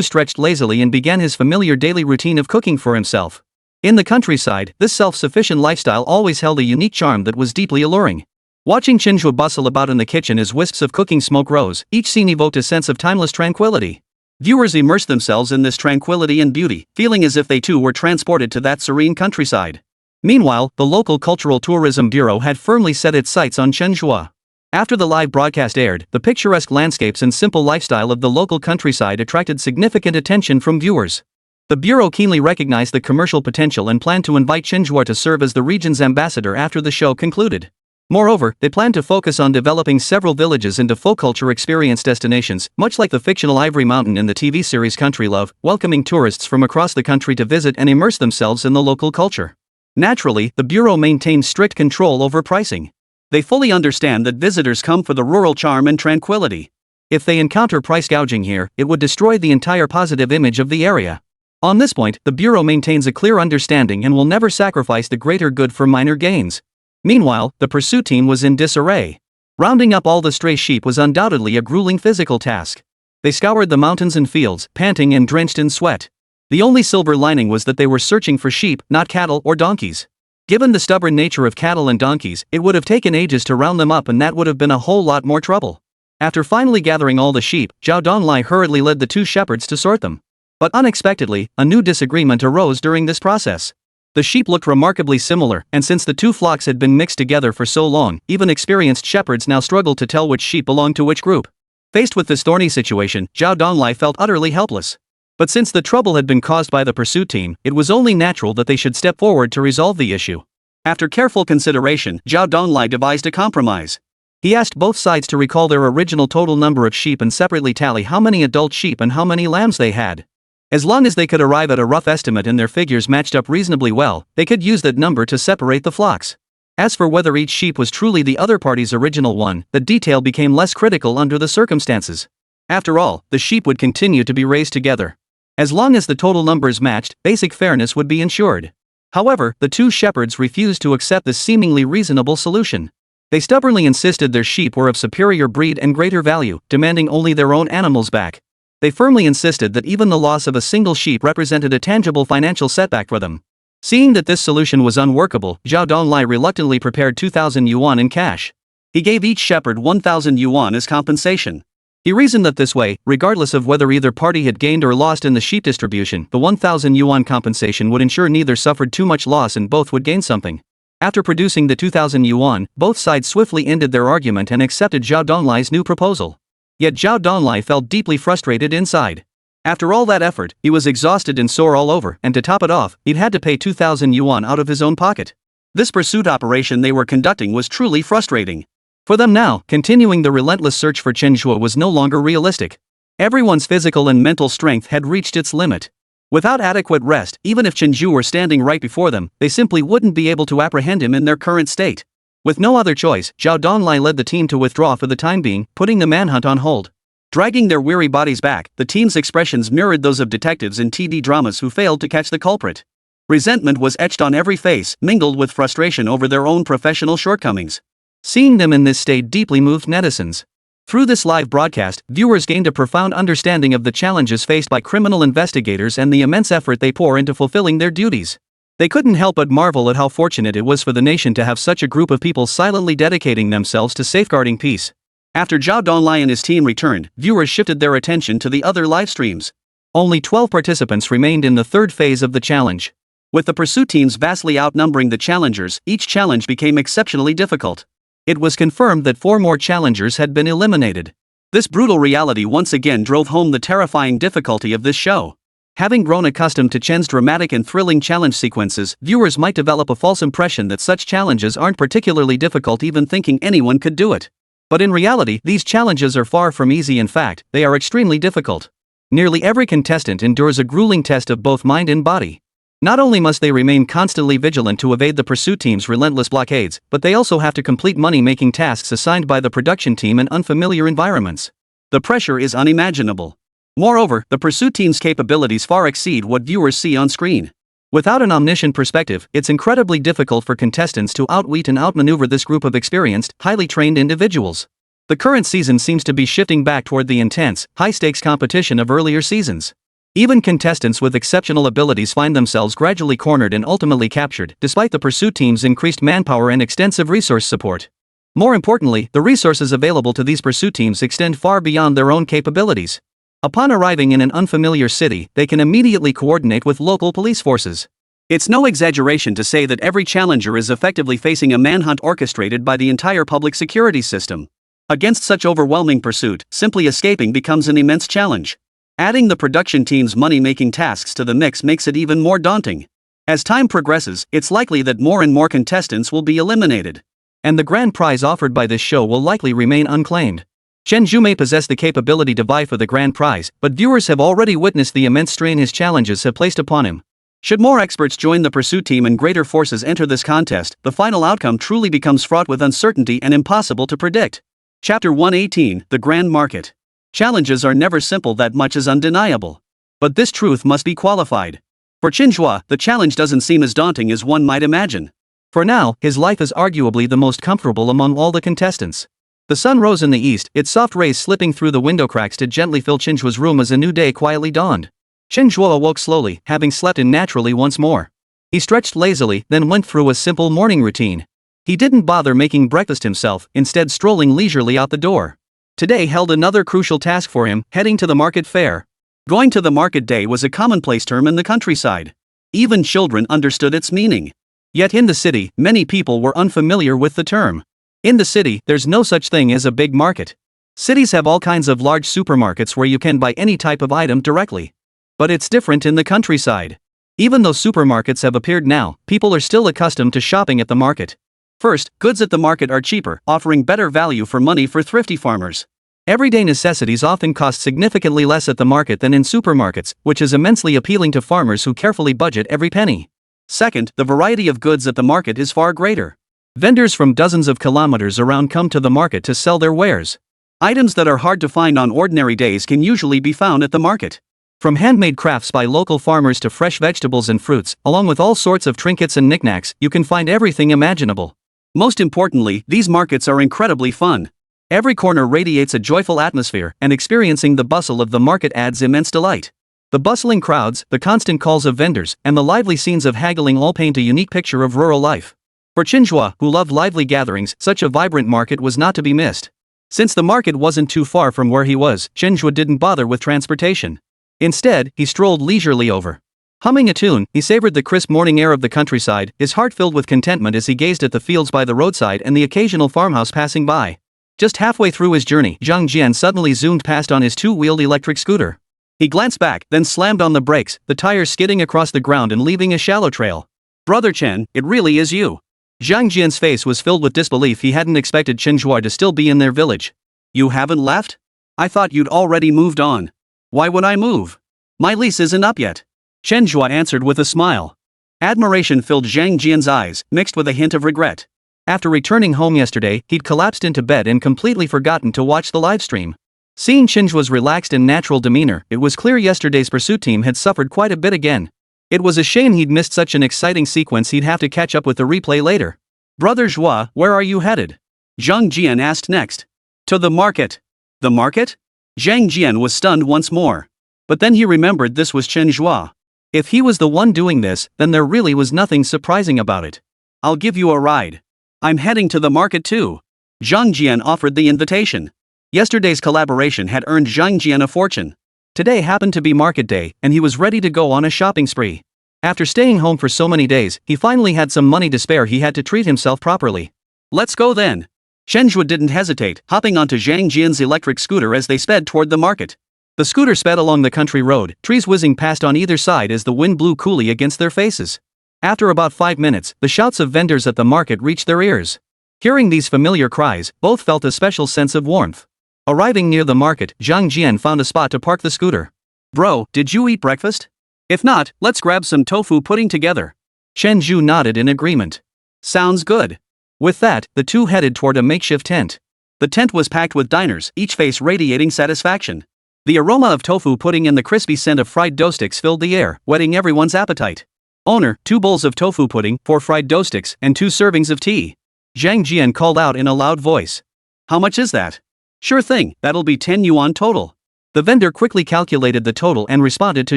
stretched lazily and began his familiar daily routine of cooking for himself. In the countryside, this self-sufficient lifestyle always held a unique charm that was deeply alluring. Watching Chen Zhe bustle about in the kitchen as wisps of cooking smoke rose, each scene evoked a sense of timeless tranquility. Viewers immersed themselves in this tranquility and beauty, feeling as if they too were transported to that serene countryside. Meanwhile, the local Cultural Tourism Bureau had firmly set its sights on Chen Zhe. After the live broadcast aired, the picturesque landscapes and simple lifestyle of the local countryside attracted significant attention from viewers. The Bureau keenly recognized the commercial potential and planned to invite Chen Zhe to serve as the region's ambassador after the show concluded. Moreover, they planned to focus on developing several villages into folk culture experience destinations, much like the fictional Ivory Mountain in the TV series Country Love, welcoming tourists from across the country to visit and immerse themselves in the local culture. Naturally, the Bureau maintains strict control over pricing. They fully understand that visitors come for the rural charm and tranquility. If they encounter price gouging here, it would destroy the entire positive image of the area. On this point, the Bureau maintains a clear understanding and will never sacrifice the greater good for minor gains. Meanwhile, the pursuit team was in disarray. Rounding up all the stray sheep was undoubtedly a grueling physical task. They scoured the mountains and fields, panting and drenched in sweat. The only silver lining was that they were searching for sheep, not cattle or donkeys. Given the stubborn nature of cattle and donkeys, it would have taken ages to round them up, and that would have been a whole lot more trouble. After finally gathering all the sheep, Zhao Donglai hurriedly led the two shepherds to sort them. But unexpectedly, a new disagreement arose during this process. The sheep looked remarkably similar, and since the two flocks had been mixed together for so long, even experienced shepherds now struggled to tell which sheep belonged to which group. Faced with this thorny situation, Zhao Donglai felt utterly helpless. But since the trouble had been caused by the pursuit team, it was only natural that they should step forward to resolve the issue. After careful consideration, Zhao Donglai devised a compromise. He asked both sides to recall their original total number of sheep and separately tally how many adult sheep and how many lambs they had. As long as they could arrive at a rough estimate and their figures matched up reasonably well, they could use that number to separate the flocks. As for whether each sheep was truly the other party's original one, the detail became less critical under the circumstances. After all, the sheep would continue to be raised together. As long as the total numbers matched, basic fairness would be ensured. However, the two shepherds refused to accept this seemingly reasonable solution. They stubbornly insisted their sheep were of superior breed and greater value, demanding only their own animals back. They firmly insisted that even the loss of a single sheep represented a tangible financial setback for them. Seeing that this solution was unworkable, Zhao Donglai reluctantly prepared 2,000 yuan in cash. He gave each shepherd 1,000 yuan as compensation. He reasoned that this way, regardless of whether either party had gained or lost in the sheep distribution, the 1,000 yuan compensation would ensure neither suffered too much loss and both would gain something. After producing the 2,000 yuan, both sides swiftly ended their argument and accepted Zhao Donglai's new proposal. Yet Zhao Donglai felt deeply frustrated inside. After all that effort, he was exhausted and sore all over, and to top it off, he'd had to pay 2,000 yuan out of his own pocket. This pursuit operation they were conducting was truly frustrating. For them now, continuing the relentless search for Chen Zhe was no longer realistic. Everyone's physical and mental strength had reached its limit. Without adequate rest, even if Chen Zhe were standing right before them, they simply wouldn't be able to apprehend him in their current state. With no other choice, Zhao Donglai led the team to withdraw for the time being, putting the manhunt on hold. Dragging their weary bodies back, the team's expressions mirrored those of detectives in TV dramas who failed to catch the culprit. Resentment was etched on every face, mingled with frustration over their own professional shortcomings. Seeing them in this state deeply moved netizens. Through this live broadcast, viewers gained a profound understanding of the challenges faced by criminal investigators and the immense effort they pour into fulfilling their duties. They couldn't help but marvel at how fortunate it was for the nation to have such a group of people silently dedicating themselves to safeguarding peace. After Zhao Donglai and his team returned, viewers shifted their attention to the other live streams. Only 12 participants remained in the third phase of the challenge. With the pursuit teams vastly outnumbering the challengers, each challenge became exceptionally difficult. It was confirmed that 4 more challengers had been eliminated. This brutal reality once again drove home the terrifying difficulty of this show. Having grown accustomed to Chen's dramatic and thrilling challenge sequences, viewers might develop a false impression that such challenges aren't particularly difficult, even thinking anyone could do it. But in reality, these challenges are far from easy. In fact, they are extremely difficult. Nearly every contestant endures a grueling test of both mind and body. Not only must they remain constantly vigilant to evade the pursuit team's relentless blockades, but they also have to complete money-making tasks assigned by the production team in unfamiliar environments. The pressure is unimaginable. Moreover, the pursuit team's capabilities far exceed what viewers see on screen. Without an omniscient perspective, it's incredibly difficult for contestants to outwit and outmaneuver this group of experienced, highly trained individuals. The current season seems to be shifting back toward the intense, high-stakes competition of earlier seasons. Even contestants with exceptional abilities find themselves gradually cornered and ultimately captured, despite the pursuit team's increased manpower and extensive resource support. More importantly, the resources available to these pursuit teams extend far beyond their own capabilities. Upon arriving in an unfamiliar city, they can immediately coordinate with local police forces. It's no exaggeration to say that every challenger is effectively facing a manhunt orchestrated by the entire public security system. Against such overwhelming pursuit, simply escaping becomes an immense challenge. Adding the production team's money-making tasks to the mix makes it even more daunting. As time progresses, it's likely that more and more contestants will be eliminated. And the grand prize offered by this show will likely remain unclaimed. Chen Zhe may possess the capability to vie for the grand prize, but viewers have already witnessed the immense strain his challenges have placed upon him. Should more experts join the pursuit team and greater forces enter this contest, the final outcome truly becomes fraught with uncertainty and impossible to predict. Chapter 118, The Grand Market. Challenges are never simple, that much is undeniable. But this truth must be qualified. For Chen Zhe, the challenge doesn't seem as daunting as one might imagine. For now, his life is arguably the most comfortable among all the contestants. The sun rose in the east, its soft rays slipping through the window cracks to gently fill Chen Zhe's room as a new day quietly dawned. Chen Zhe awoke slowly, having slept in naturally once more. He stretched lazily, then went through a simple morning routine. He didn't bother making breakfast himself, instead strolling leisurely out the door. Today held another crucial task for him, heading to the market fair. Going to the market day was a commonplace term in the countryside. Even children understood its meaning. Yet in the city, many people were unfamiliar with the term. In the city, there's no such thing as a big market. Cities have all kinds of large supermarkets where you can buy any type of item directly. But it's different in the countryside. Even though supermarkets have appeared now, people are still accustomed to shopping at the market. First, goods at the market are cheaper, offering better value for money for thrifty farmers. Everyday necessities often cost significantly less at the market than in supermarkets, which is immensely appealing to farmers who carefully budget every penny. Second, the variety of goods at the market is far greater. Vendors from dozens of kilometers around come to the market to sell their wares. Items that are hard to find on ordinary days can usually be found at the market. From handmade crafts by local farmers to fresh vegetables and fruits, along with all sorts of trinkets and knickknacks, you can find everything imaginable. Most importantly, these markets are incredibly fun. Every corner radiates a joyful atmosphere, and experiencing the bustle of the market adds immense delight. The bustling crowds, the constant calls of vendors, and the lively scenes of haggling all paint a unique picture of rural life. For Chen Zhe, who loved lively gatherings, such a vibrant market was not to be missed. Since the market wasn't too far from where he was, Chen Zhe didn't bother with transportation. Instead, he strolled leisurely over. Humming a tune, he savored the crisp morning air of the countryside, his heart filled with contentment as he gazed at the fields by the roadside and the occasional farmhouse passing by. Just halfway through his journey, Zhang Jian suddenly zoomed past on his two-wheeled electric scooter. He glanced back, then slammed on the brakes, the tires skidding across the ground and leaving a shallow trail. "Brother Chen, it really is you." Zhang Jian's face was filled with disbelief. He hadn't expected Chen Zhe to still be in their village. "You haven't left? I thought you'd already moved on." "Why would I move? My lease isn't up yet," Chen Zhe answered with a smile. Admiration filled Zhang Jian's eyes, mixed with a hint of regret. After returning home yesterday, he'd collapsed into bed and completely forgotten to watch the livestream. Seeing Chen Zhe's relaxed and natural demeanor, it was clear yesterday's pursuit team had suffered quite a bit again. It was a shame he'd missed such an exciting sequence. He'd have to catch up with the replay later. "Brother Zhe, where are you headed?" Zhang Jian asked next. "To the market." "The market?" Zhang Jian was stunned once more. But then he remembered this was Chen Zhe. If he was the one doing this, then there really was nothing surprising about it. "I'll give you a ride. I'm heading to the market too." Zhang Jian offered the invitation. Yesterday's collaboration had earned Zhang Jian a fortune. Today happened to be market day, and he was ready to go on a shopping spree. After staying home for so many days, he finally had some money to spare. He had to treat himself properly. "Let's go then." Chen Zhe didn't hesitate, hopping onto Zhang Jian's electric scooter as they sped toward the market. The scooter sped along the country road, trees whizzing past on either side as the wind blew coolly against their faces. After about 5 minutes, the shouts of vendors at the market reached their ears. Hearing these familiar cries, both felt a special sense of warmth. Arriving near the market, Zhang Jian found a spot to park the scooter. "Bro, did you eat breakfast? If not, let's grab some tofu pudding together." Chen Zhe nodded in agreement. "Sounds good." With that, the two headed toward a makeshift tent. The tent was packed with diners, each face radiating satisfaction. The aroma of tofu pudding and the crispy scent of fried dough sticks filled the air, whetting everyone's appetite. "Owner, 2 bowls of tofu pudding, 4 fried dough sticks, and 2 servings of tea," Zhang Jian called out in a loud voice. "How much is that?" "Sure thing, that'll be 10 yuan total." The vendor quickly calculated the total and responded to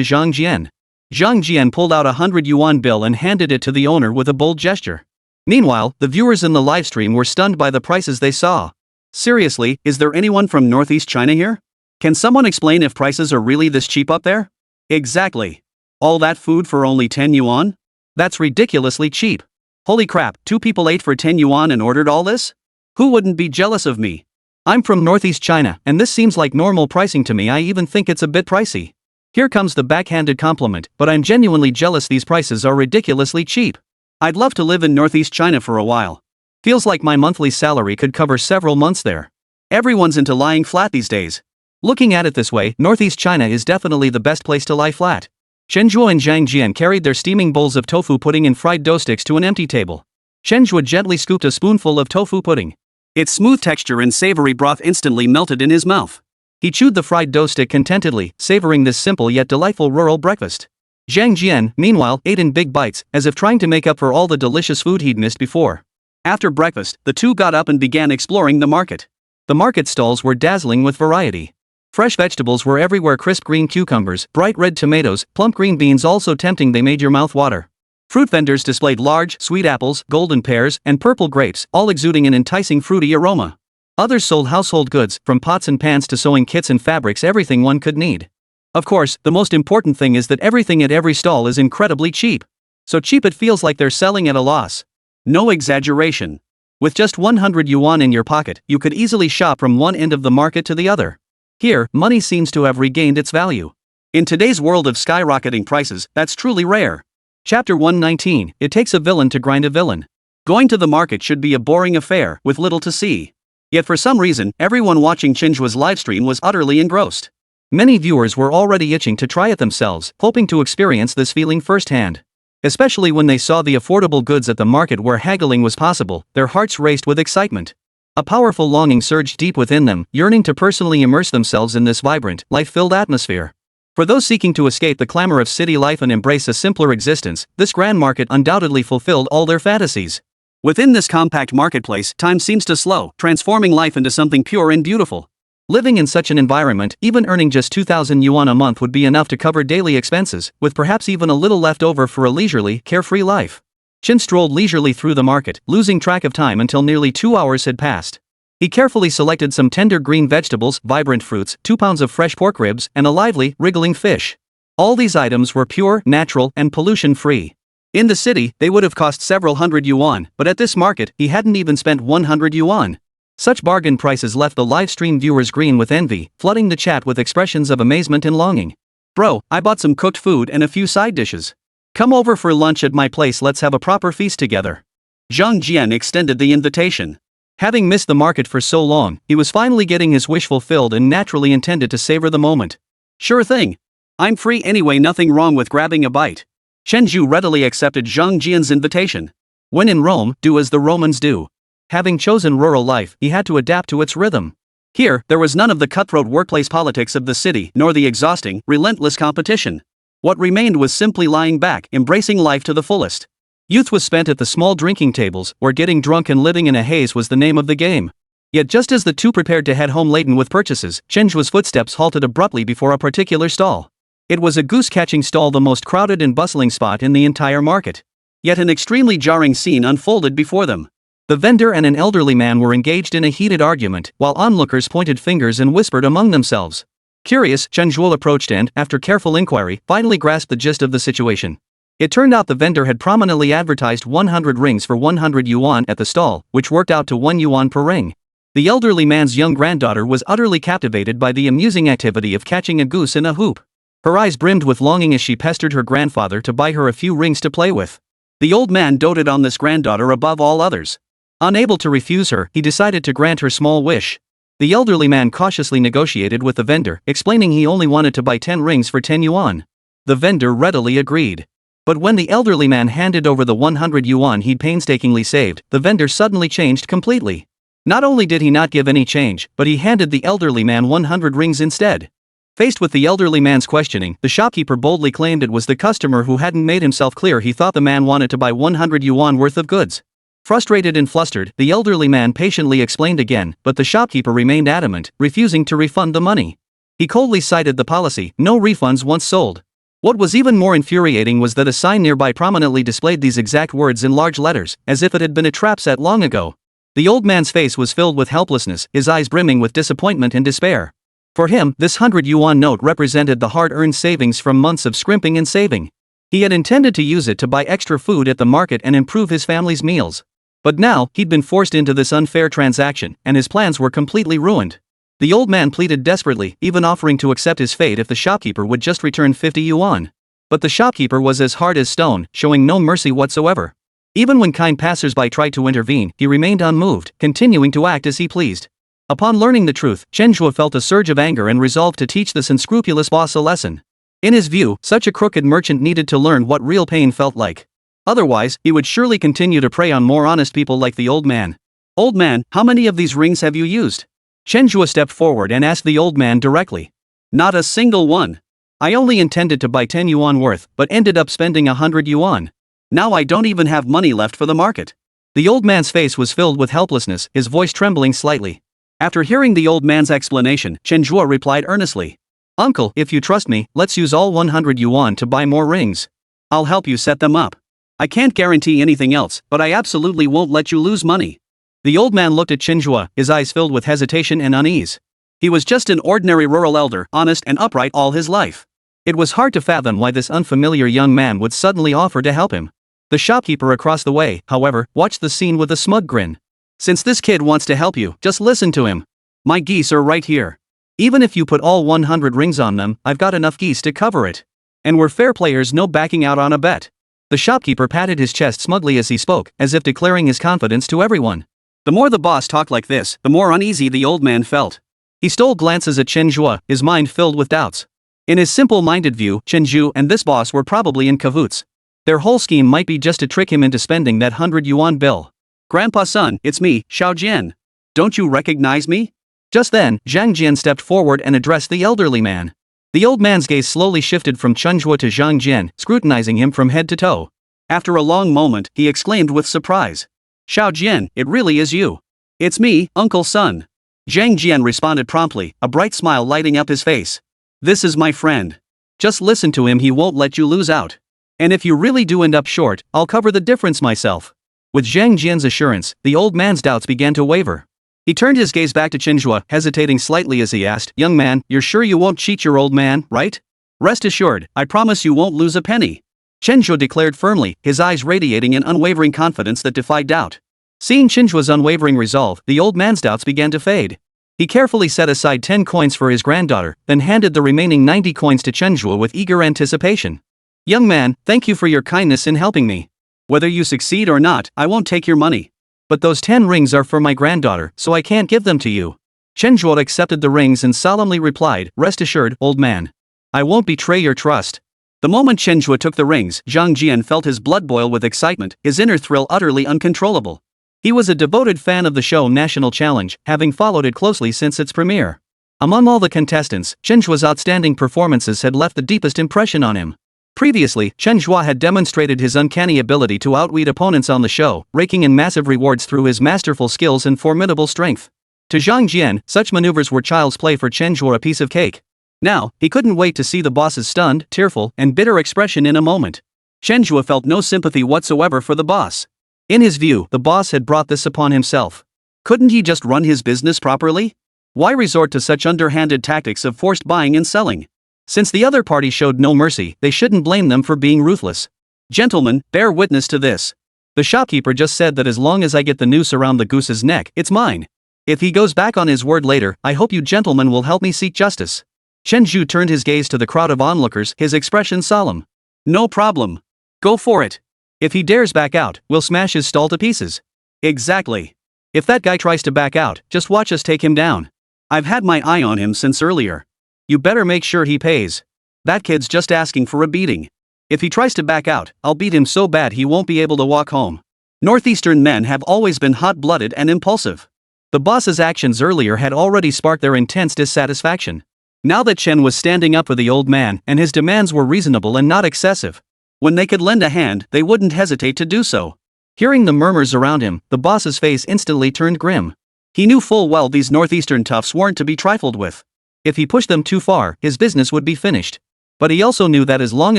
Zhang Jian. Zhang Jian pulled out a 100 yuan bill and handed it to the owner with a bold gesture. Meanwhile, the viewers in the livestream were stunned by the prices they saw. "Seriously, is there anyone from Northeast China here? Can someone explain if prices are really this cheap up there?" "Exactly. All that food for only 10 yuan? That's ridiculously cheap. Holy crap, 2 people ate for 10 yuan and ordered all this? Who wouldn't be jealous of me?" I'm from Northeast China, and this seems like normal pricing to me. I even think it's a bit pricey. Here comes the backhanded compliment, but I'm genuinely jealous. These prices are ridiculously cheap. I'd love to live in Northeast China for a while. Feels like my monthly salary could cover several months there. Everyone's into lying flat these days. Looking at it this way, Northeast China is definitely the best place to lie flat. Chen Zhe and Zhang Jian carried their steaming bowls of tofu pudding and fried dough sticks to an empty table. Chen Zhe gently scooped a spoonful of tofu pudding. Its smooth texture and savory broth instantly melted in his mouth. He chewed the fried dough stick contentedly, savoring this simple yet delightful rural breakfast. Zhang Jian, meanwhile, ate in big bites, as if trying to make up for all the delicious food he'd missed before. After breakfast, the two got up and began exploring the market. The market stalls were dazzling with variety. Fresh vegetables were everywhere: crisp green cucumbers, bright red tomatoes, plump green beans, also tempting they made your mouth water. Fruit vendors displayed large, sweet apples, golden pears, and purple grapes, all exuding an enticing fruity aroma. Others sold household goods, from pots and pans to sewing kits and fabrics, everything one could need. Of course, the most important thing is that everything at every stall is incredibly cheap. So cheap it feels like they're selling at a loss. No exaggeration. With just 100 yuan in your pocket, you could easily shop from one end of the market to the other. Here, money seems to have regained its value. In today's world of skyrocketing prices, that's truly rare. Chapter 119, It takes a villain to grind a villain. Going to the market should be a boring affair, with little to see. Yet for some reason, everyone watching Chen Zhe's livestream was utterly engrossed. Many viewers were already itching to try it themselves, hoping to experience this feeling firsthand. Especially when they saw the affordable goods at the market where haggling was possible, their hearts raced with excitement. A powerful longing surged deep within them, yearning to personally immerse themselves in this vibrant, life-filled atmosphere. For those seeking to escape the clamor of city life and embrace a simpler existence, this grand market undoubtedly fulfilled all their fantasies. Within this compact marketplace, time seems to slow, transforming life into something pure and beautiful. Living in such an environment, even earning just 2,000 yuan a month would be enough to cover daily expenses, with perhaps even a little left over for a leisurely, carefree life. Chen strolled leisurely through the market, losing track of time until nearly 2 hours had passed. He carefully selected some tender green vegetables, vibrant fruits, 2 pounds of fresh pork ribs, and a lively, wriggling fish. All these items were pure, natural, and pollution-free. In the city, they would have cost several hundred yuan, but at this market, he hadn't even spent 100 yuan. Such bargain prices left the livestream viewers green with envy, flooding the chat with expressions of amazement and longing. Bro, I bought some cooked food and a few side dishes. Come over for lunch at my place, let's have a proper feast together. Zhang Jian extended the invitation. Having missed the market for so long, he was finally getting his wish fulfilled and naturally intended to savor the moment. Sure thing. I'm free anyway, nothing wrong with grabbing a bite. Chen Zhe readily accepted Zhang Jian's invitation. When in Rome, do as the Romans do. Having chosen rural life, he had to adapt to its rhythm. Here, there was none of the cutthroat workplace politics of the city, nor the exhausting, relentless competition. What remained was simply lying back, embracing life to the fullest. Youth was spent at the small drinking tables, where getting drunk and living in a haze was the name of the game. Yet just as the two prepared to head home laden with purchases, Chen Zhe's footsteps halted abruptly before a particular stall. It was a goose-catching stall, the most crowded and bustling spot in the entire market. Yet an extremely jarring scene unfolded before them. The vendor and an elderly man were engaged in a heated argument, while onlookers pointed fingers and whispered among themselves. Curious, Chen Zhe approached and, after careful inquiry, finally grasped the gist of the situation. It turned out the vendor had prominently advertised 100 rings for 100 yuan at the stall, which worked out to 1 yuan per ring. The elderly man's young granddaughter was utterly captivated by the amusing activity of catching a goose in a hoop. Her eyes brimmed with longing as she pestered her grandfather to buy her a few rings to play with. The old man doted on this granddaughter above all others. Unable to refuse her, he decided to grant her small wish. The elderly man cautiously negotiated with the vendor, explaining he only wanted to buy 10 rings for 10 yuan. The vendor readily agreed. But when the elderly man handed over the 100 yuan he'd painstakingly saved, the vendor suddenly changed completely. Not only did he not give any change, but he handed the elderly man 100 rings instead. Faced with the elderly man's questioning, the shopkeeper boldly claimed it was the customer who hadn't made himself clear. He thought the man wanted to buy 100 yuan worth of goods. Frustrated and flustered, the elderly man patiently explained again, but the shopkeeper remained adamant, refusing to refund the money. He coldly cited the policy, no refunds once sold. What was even more infuriating was that a sign nearby prominently displayed these exact words in large letters, as if it had been a trap set long ago. The old man's face was filled with helplessness, his eyes brimming with disappointment and despair. For him, this 100 yuan note represented the hard-earned savings from months of scrimping and saving. He had intended to use it to buy extra food at the market and improve his family's meals. But now, he'd been forced into this unfair transaction, and his plans were completely ruined. The old man pleaded desperately, even offering to accept his fate if the shopkeeper would just return 50 yuan. But the shopkeeper was as hard as stone, showing no mercy whatsoever. Even when kind passersby tried to intervene, he remained unmoved, continuing to act as he pleased. Upon learning the truth, Chen Zhe felt a surge of anger and resolved to teach this unscrupulous boss a lesson. In his view, such a crooked merchant needed to learn what real pain felt like. Otherwise, he would surely continue to prey on more honest people like the old man. "Old man, how many of these rings have you used?" Chen Zhe stepped forward and asked the old man directly. "Not a single one. I only intended to buy 10 yuan worth, but ended up spending 100 yuan. Now I don't even have money left for the market." The old man's face was filled with helplessness, his voice trembling slightly. After hearing the old man's explanation, Chen Zhe replied earnestly. "Uncle, if you trust me, let's use all 100 yuan to buy more rings. I'll help you set them up. I can't guarantee anything else, but I absolutely won't let you lose money." The old man looked at Chen Zhe, his eyes filled with hesitation and unease. He was just an ordinary rural elder, honest and upright all his life. It was hard to fathom why this unfamiliar young man would suddenly offer to help him. The shopkeeper across the way, however, watched the scene with a smug grin. "Since this kid wants to help you, just listen to him. My geese are right here. Even if you put all 100 rings on them, I've got enough geese to cover it. And we're fair players, no backing out on a bet." The shopkeeper patted his chest smugly as he spoke, as if declaring his confidence to everyone. The more the boss talked like this, the more uneasy the old man felt. He stole glances at Chen Zhe, his mind filled with doubts. In his simple-minded view, Chen Zhe and this boss were probably in cahoots. Their whole scheme might be just to trick him into spending that 100 yuan bill. "Grandpa son, it's me, Xiao Jian. Don't you recognize me?" Just then, Zhang Jian stepped forward and addressed the elderly man. The old man's gaze slowly shifted from Chen Zhe to Zhang Jian, scrutinizing him from head to toe. After a long moment, he exclaimed with surprise. "Xiao Jian, it really is you." "It's me, Uncle Son." Zhang Jian responded promptly, a bright smile lighting up his face. "This is my friend. Just listen to him, he won't let you lose out. And if you really do end up short, I'll cover the difference myself." With Zhang Jian's assurance, the old man's doubts began to waver. He turned his gaze back to Chen Zhe, hesitating slightly as he asked, "Young man, you're sure you won't cheat your old man, right?" "Rest assured, I promise you won't lose a penny," Chen Zhe declared firmly, his eyes radiating an unwavering confidence that defied doubt. Seeing Chen Zhe's unwavering resolve, the old man's doubts began to fade. He carefully set aside 10 coins for his granddaughter, then handed the remaining 90 coins to Chen Zhe with eager anticipation. "Young man, thank you for your kindness in helping me. Whether you succeed or not, I won't take your money. But those 10 rings are for my granddaughter, so I can't give them to you." Chen Zhe accepted the rings and solemnly replied, "Rest assured, old man. I won't betray your trust." The moment Chen Zhe took the rings, Zhang Jian felt his blood boil with excitement, his inner thrill utterly uncontrollable. He was a devoted fan of the show National Challenge, having followed it closely since its premiere. Among all the contestants, Chen Zhe's outstanding performances had left the deepest impression on him. Previously, Chen Zhe had demonstrated his uncanny ability to outwit opponents on the show, raking in massive rewards through his masterful skills and formidable strength. To Zhang Jian, such maneuvers were child's play, for Chen Zhe a piece of cake. Now, he couldn't wait to see the boss's stunned, tearful, and bitter expression in a moment. Chen Zhe felt no sympathy whatsoever for the boss. In his view, the boss had brought this upon himself. Couldn't he just run his business properly? Why resort to such underhanded tactics of forced buying and selling? Since the other party showed no mercy, they shouldn't blame them for being ruthless. "Gentlemen, bear witness to this. The shopkeeper just said that as long as I get the noose around the goose's neck, it's mine. If he goes back on his word later, I hope you gentlemen will help me seek justice." Chen Zhe turned his gaze to the crowd of onlookers, his expression solemn. "No problem. Go for it. If he dares back out, we'll smash his stall to pieces." "Exactly. If that guy tries to back out, just watch us take him down. I've had my eye on him since earlier. You better make sure he pays. That kid's just asking for a beating. If he tries to back out, I'll beat him so bad he won't be able to walk home." Northeastern men have always been hot-blooded and impulsive. The boss's actions earlier had already sparked their intense dissatisfaction. Now that Chen was standing up for the old man, and his demands were reasonable and not excessive, when they could lend a hand, they wouldn't hesitate to do so. Hearing the murmurs around him, the boss's face instantly turned grim. He knew full well these Northeastern toughs weren't to be trifled with. If he pushed them too far, his business would be finished. But he also knew that as long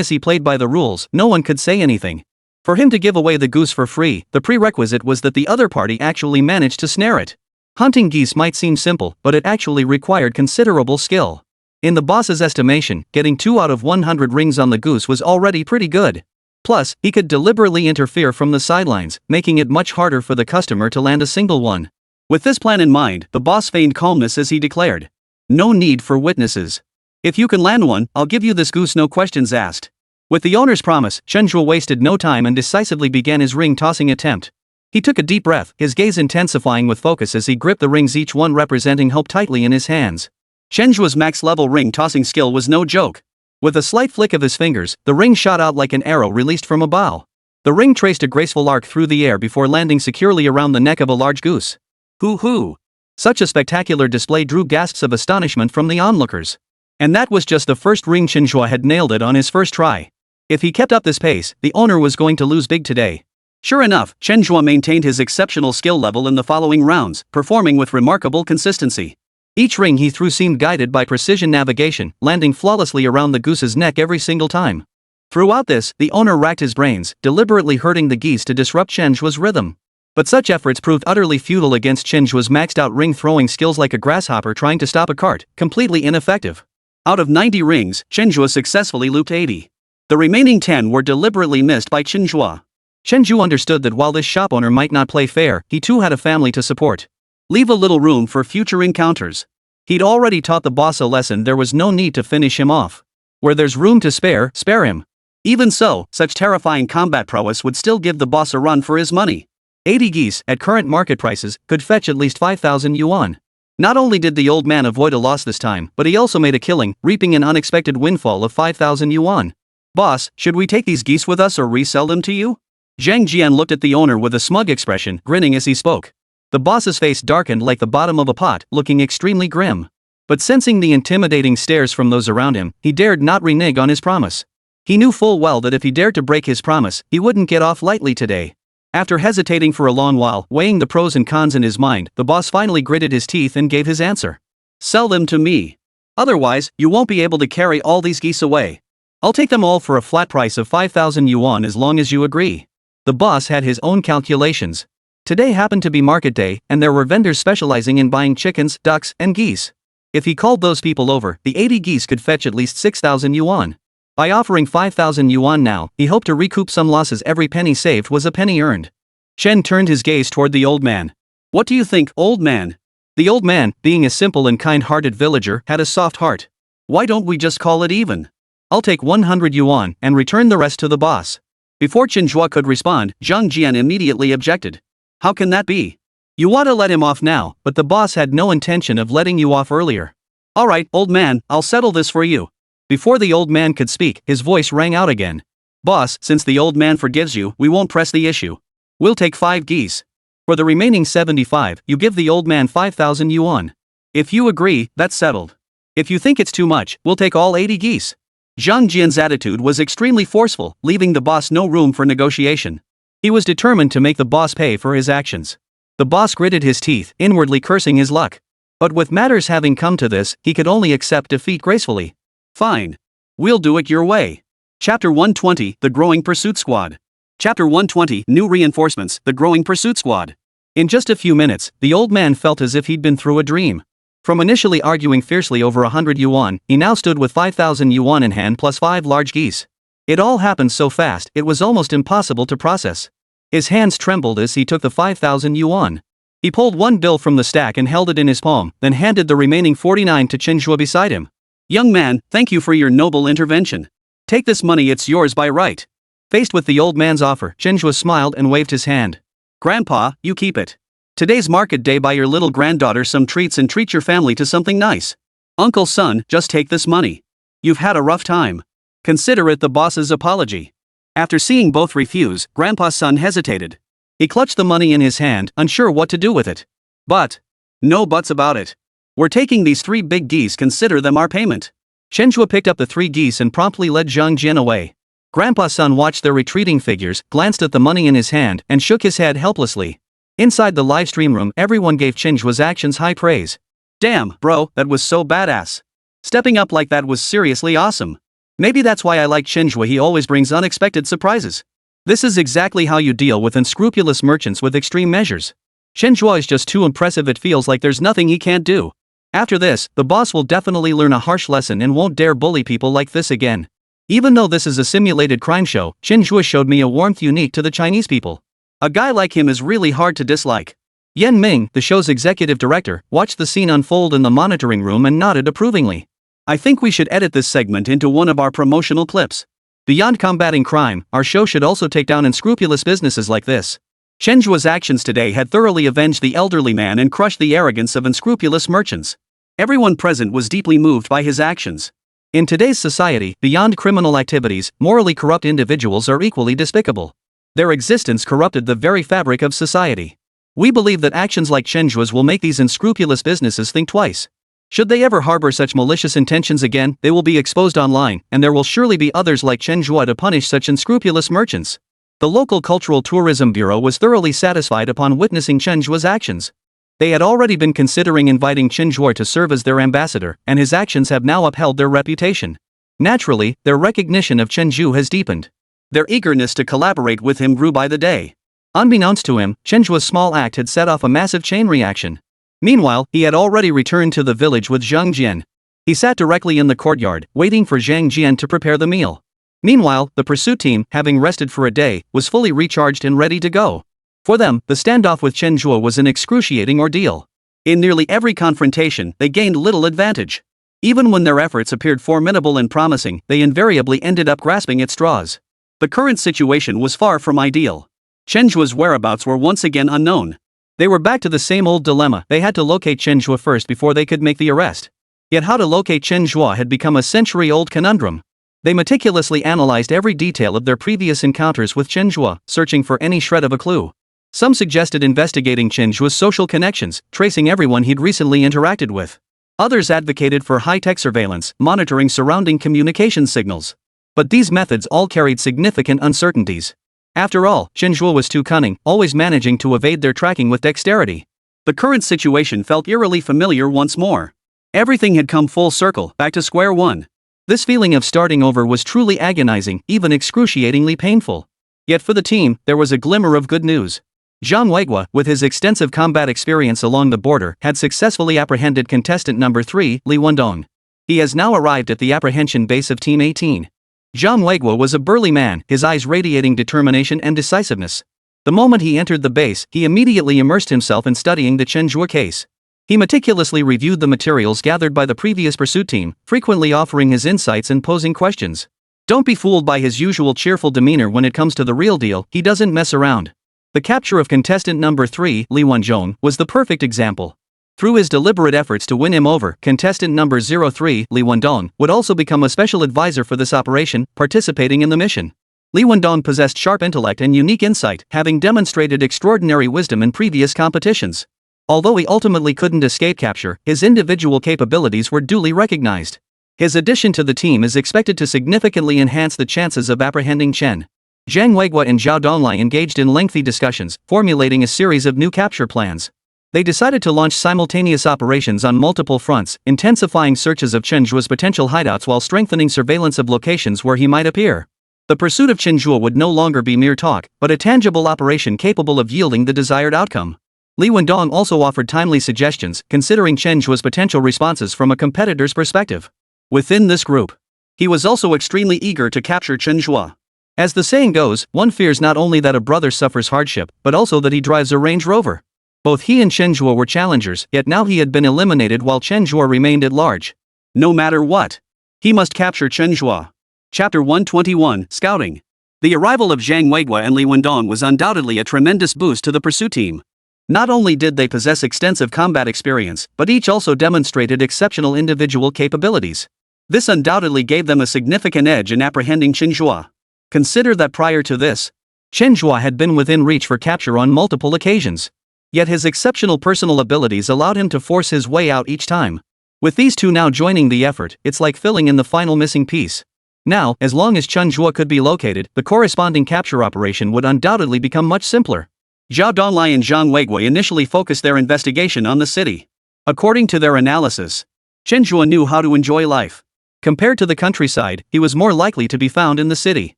as he played by the rules, no one could say anything. For him to give away the goose for free, the prerequisite was that the other party actually managed to snare it. Hunting geese might seem simple, but it actually required considerable skill. In the boss's estimation, getting 2 out of 100 rings on the goose was already pretty good. Plus, he could deliberately interfere from the sidelines, making it much harder for the customer to land a single one. With this plan in mind, the boss feigned calmness as he declared, "No need for witnesses. If you can land one, I'll give you this goose, no questions asked." With the owner's promise, Chen Zhe wasted no time and decisively began his ring tossing attempt. He took a deep breath, his gaze intensifying with focus as he gripped the rings, each one representing hope, tightly in his hands. Chen Zhe's max-level ring tossing skill was no joke. With a slight flick of his fingers, the ring shot out like an arrow released from a bow. The ring traced a graceful arc through the air before landing securely around the neck of a large goose. Hoo! Such a spectacular display drew gasps of astonishment from the onlookers. And that was just the first ring. Chen Zhe had nailed it on his first try. If he kept up this pace, the owner was going to lose big today. Sure enough, Chen Zhe maintained his exceptional skill level in the following rounds, performing with remarkable consistency. Each ring he threw seemed guided by precision navigation, landing flawlessly around the goose's neck every single time. Throughout this, the owner racked his brains, deliberately hurting the geese to disrupt Chen Zhe's rhythm. But such efforts proved utterly futile against Chen Zhe's maxed-out ring-throwing skills, like a grasshopper trying to stop a cart, completely ineffective. Out of 90 rings, Chen Zhe successfully looped 80. The remaining 10 were deliberately missed by Chen Zhe. Chen Zhe understood that while this shop owner might not play fair, he too had a family to support. Leave a little room for future encounters. He'd already taught the boss a lesson, there was no need to finish him off. Where there's room to spare him. Even so, such terrifying combat prowess would still give the boss a run for his money. 80 geese, at current market prices, could fetch at least 5,000 yuan. Not only did the old man avoid a loss this time, but he also made a killing, reaping an unexpected windfall of 5,000 yuan. "Boss, should we take these geese with us or resell them to you?" Zhang Jian looked at the owner with a smug expression, grinning as he spoke. The boss's face darkened like the bottom of a pot, looking extremely grim. But sensing the intimidating stares from those around him, he dared not renege on his promise. He knew full well that if he dared to break his promise, he wouldn't get off lightly today. After hesitating for a long while, weighing the pros and cons in his mind, the boss finally gritted his teeth and gave his answer. "Sell them to me. Otherwise, you won't be able to carry all these geese away. I'll take them all for a flat price of 5,000 yuan as long as you agree." The boss had his own calculations. Today happened to be market day, and there were vendors specializing in buying chickens, ducks, and geese. If he called those people over, the 80 geese could fetch at least 6,000 yuan. By offering 5,000 yuan now, he hoped to recoup some losses. Every penny saved was a penny earned. Chen turned his gaze toward the old man. "What do you think, old man?" The old man, being a simple and kind-hearted villager, had a soft heart. "Why don't we just call it even? I'll take 100 yuan and return the rest to the boss." Before Chen Zhe could respond, Zhang Jian immediately objected. "How can that be? You want to let him off now, but the boss had no intention of letting you off earlier." "Alright, old man, I'll settle this for you." Before the old man could speak, his voice rang out again. "Boss, since the old man forgives you, we won't press the issue. We'll take 5 geese. For the remaining 75, you give the old man 5,000 yuan. If you agree, that's settled. If you think it's too much, we'll take all 80 geese." Zhang Jian's attitude was extremely forceful, leaving the boss no room for negotiation. He was determined to make the boss pay for his actions. The boss gritted his teeth, inwardly cursing his luck. But with matters having come to this, he could only accept defeat gracefully. "Fine. We'll do it your way." Chapter 120, The Growing Pursuit Squad. Chapter 120, New Reinforcements, The Growing Pursuit Squad. In just a few minutes, the old man felt as if he'd been through a dream. From initially arguing fiercely over 100 yuan, he now stood with 5,000 yuan in hand plus 5 large geese. It all happened so fast, it was almost impossible to process. His hands trembled as he took the 5,000 yuan. He pulled one bill from the stack and held it in his palm, then handed the remaining 49 to Chen Zhe beside him. "Young man, thank you for your noble intervention. Take this money, it's yours by right." Faced with the old man's offer, Chen Zhe smiled and waved his hand. "Grandpa, you keep it. Today's market day, buy your little granddaughter some treats and treat your family to something nice. Uncle Son, just take this money. You've had a rough time. Consider it the boss's apology." After seeing both refuse, Grandpa's son hesitated. He clutched the money in his hand, unsure what to do with it. "But. No buts about it. We're taking these 3 big geese, consider them our payment." Chen Zhe picked up the 3 geese and promptly led Zhang Jian away. Grandpa's son watched their retreating figures, glanced at the money in his hand, and shook his head helplessly. Inside the live stream room, everyone gave Chen Zhe's actions high praise. "Damn, bro, that was so badass. Stepping up like that was seriously awesome. Maybe that's why I like Chen Zhe, he always brings unexpected surprises. This is exactly how you deal with unscrupulous merchants with extreme measures. Chen Zhe is just too impressive, it feels like there's nothing he can't do. After this, the boss will definitely learn a harsh lesson and won't dare bully people like this again." Even though this is a simulated crime show, Chen Zhe showed me a warmth unique to the Chinese people. A guy like him is really hard to dislike. Yan Ming, the show's executive director, watched the scene unfold in the monitoring room and nodded approvingly. I think we should edit this segment into one of our promotional clips. Beyond combating crime, our show should also take down unscrupulous businesses like this. Chen Zhe's actions today had thoroughly avenged the elderly man and crushed the arrogance of unscrupulous merchants. Everyone present was deeply moved by his actions. In today's society, beyond criminal activities, morally corrupt individuals are equally despicable. Their existence corrupted the very fabric of society. We believe that actions like Chen Zhe's will make these unscrupulous businesses think twice. Should they ever harbor such malicious intentions again, they will be exposed online, and there will surely be others like Chen Zhe to punish such unscrupulous merchants. The local Cultural Tourism Bureau was thoroughly satisfied upon witnessing Chen Zhe's actions. They had already been considering inviting Chen Zhe to serve as their ambassador, and his actions have now upheld their reputation. Naturally, their recognition of Chen Zhe has deepened. Their eagerness to collaborate with him grew by the day. Unbeknownst to him, Chen Zhe's small act had set off a massive chain reaction. Meanwhile, he had already returned to the village with Zhang Jian. He sat directly in the courtyard, waiting for Zhang Jian to prepare the meal. Meanwhile, the pursuit team, having rested for a day, was fully recharged and ready to go. For them, the standoff with Chen Zhe was an excruciating ordeal. In nearly every confrontation, they gained little advantage. Even when their efforts appeared formidable and promising, they invariably ended up grasping at straws. The current situation was far from ideal. Chen Zhe's whereabouts were once again unknown. They were back to the same old dilemma. They had to locate Chen Zhe first before they could make the arrest. Yet how to locate Chen Zhe had become a century-old conundrum. They meticulously analyzed every detail of their previous encounters with Chen Zhe, searching for any shred of a clue. Some suggested investigating Chen Zhe's social connections, tracing everyone he'd recently interacted with. Others advocated for high-tech surveillance, monitoring surrounding communication signals. But these methods all carried significant uncertainties. After all, Chen Zhe was too cunning, always managing to evade their tracking with dexterity. The current situation felt eerily familiar once more. Everything had come full circle, back to square one. This feeling of starting over was truly agonizing, even excruciatingly painful. Yet for the team, there was a glimmer of good news. Zhang Weiguo, with his extensive combat experience along the border, had successfully apprehended contestant number 3, Li Wendong. He has now arrived at the apprehension base of Team 18. Zhang Weiguo was a burly man, his eyes radiating determination and decisiveness. The moment he entered the base, he immediately immersed himself in studying the Chen Zhe case. He meticulously reviewed the materials gathered by the previous pursuit team, frequently offering his insights and posing questions. Don't be fooled by his usual cheerful demeanor when it comes to the real deal, he doesn't mess around. The capture of contestant number 3, Li Wenzhong, was the perfect example. Through his deliberate efforts to win him over, contestant number 03, Li Wendong, would also become a special advisor for this operation, participating in the mission. Li Wendong possessed sharp intellect and unique insight, having demonstrated extraordinary wisdom in previous competitions. Although he ultimately couldn't escape capture, his individual capabilities were duly recognized. His addition to the team is expected to significantly enhance the chances of apprehending Chen. Zhang Weiguo and Zhao Donglai engaged in lengthy discussions, formulating a series of new capture plans. They decided to launch simultaneous operations on multiple fronts, intensifying searches of Chen Zhe's potential hideouts while strengthening surveillance of locations where he might appear. The pursuit of Chen Zhe would no longer be mere talk, but a tangible operation capable of yielding the desired outcome. Li Wendong also offered timely suggestions, considering Chen Zhe's potential responses from a competitor's perspective. Within this group, he was also extremely eager to capture Chen Zhe. As the saying goes, one fears not only that a brother suffers hardship, but also that he drives a Range Rover. Both he and Chen Zhe were challengers, yet now he had been eliminated while Chen Zhe remained at large. No matter what, he must capture Chen Zhe. Chapter 121, Scouting. The arrival of Zhang Weiguo and Li Wendong was undoubtedly a tremendous boost to the pursuit team. Not only did they possess extensive combat experience, but each also demonstrated exceptional individual capabilities. This undoubtedly gave them a significant edge in apprehending Chen Zhe. Consider that prior to this, Chen Zhe had been within reach for capture on multiple occasions. Yet his exceptional personal abilities allowed him to force his way out each time. With these two now joining the effort, it's like filling in the final missing piece. Now, as long as Chen Zhe could be located, the corresponding capture operation would undoubtedly become much simpler. Zhao Donglai and Zhang Weiguo initially focused their investigation on the city. According to their analysis, Chen Zhe knew how to enjoy life. Compared to the countryside, he was more likely to be found in the city.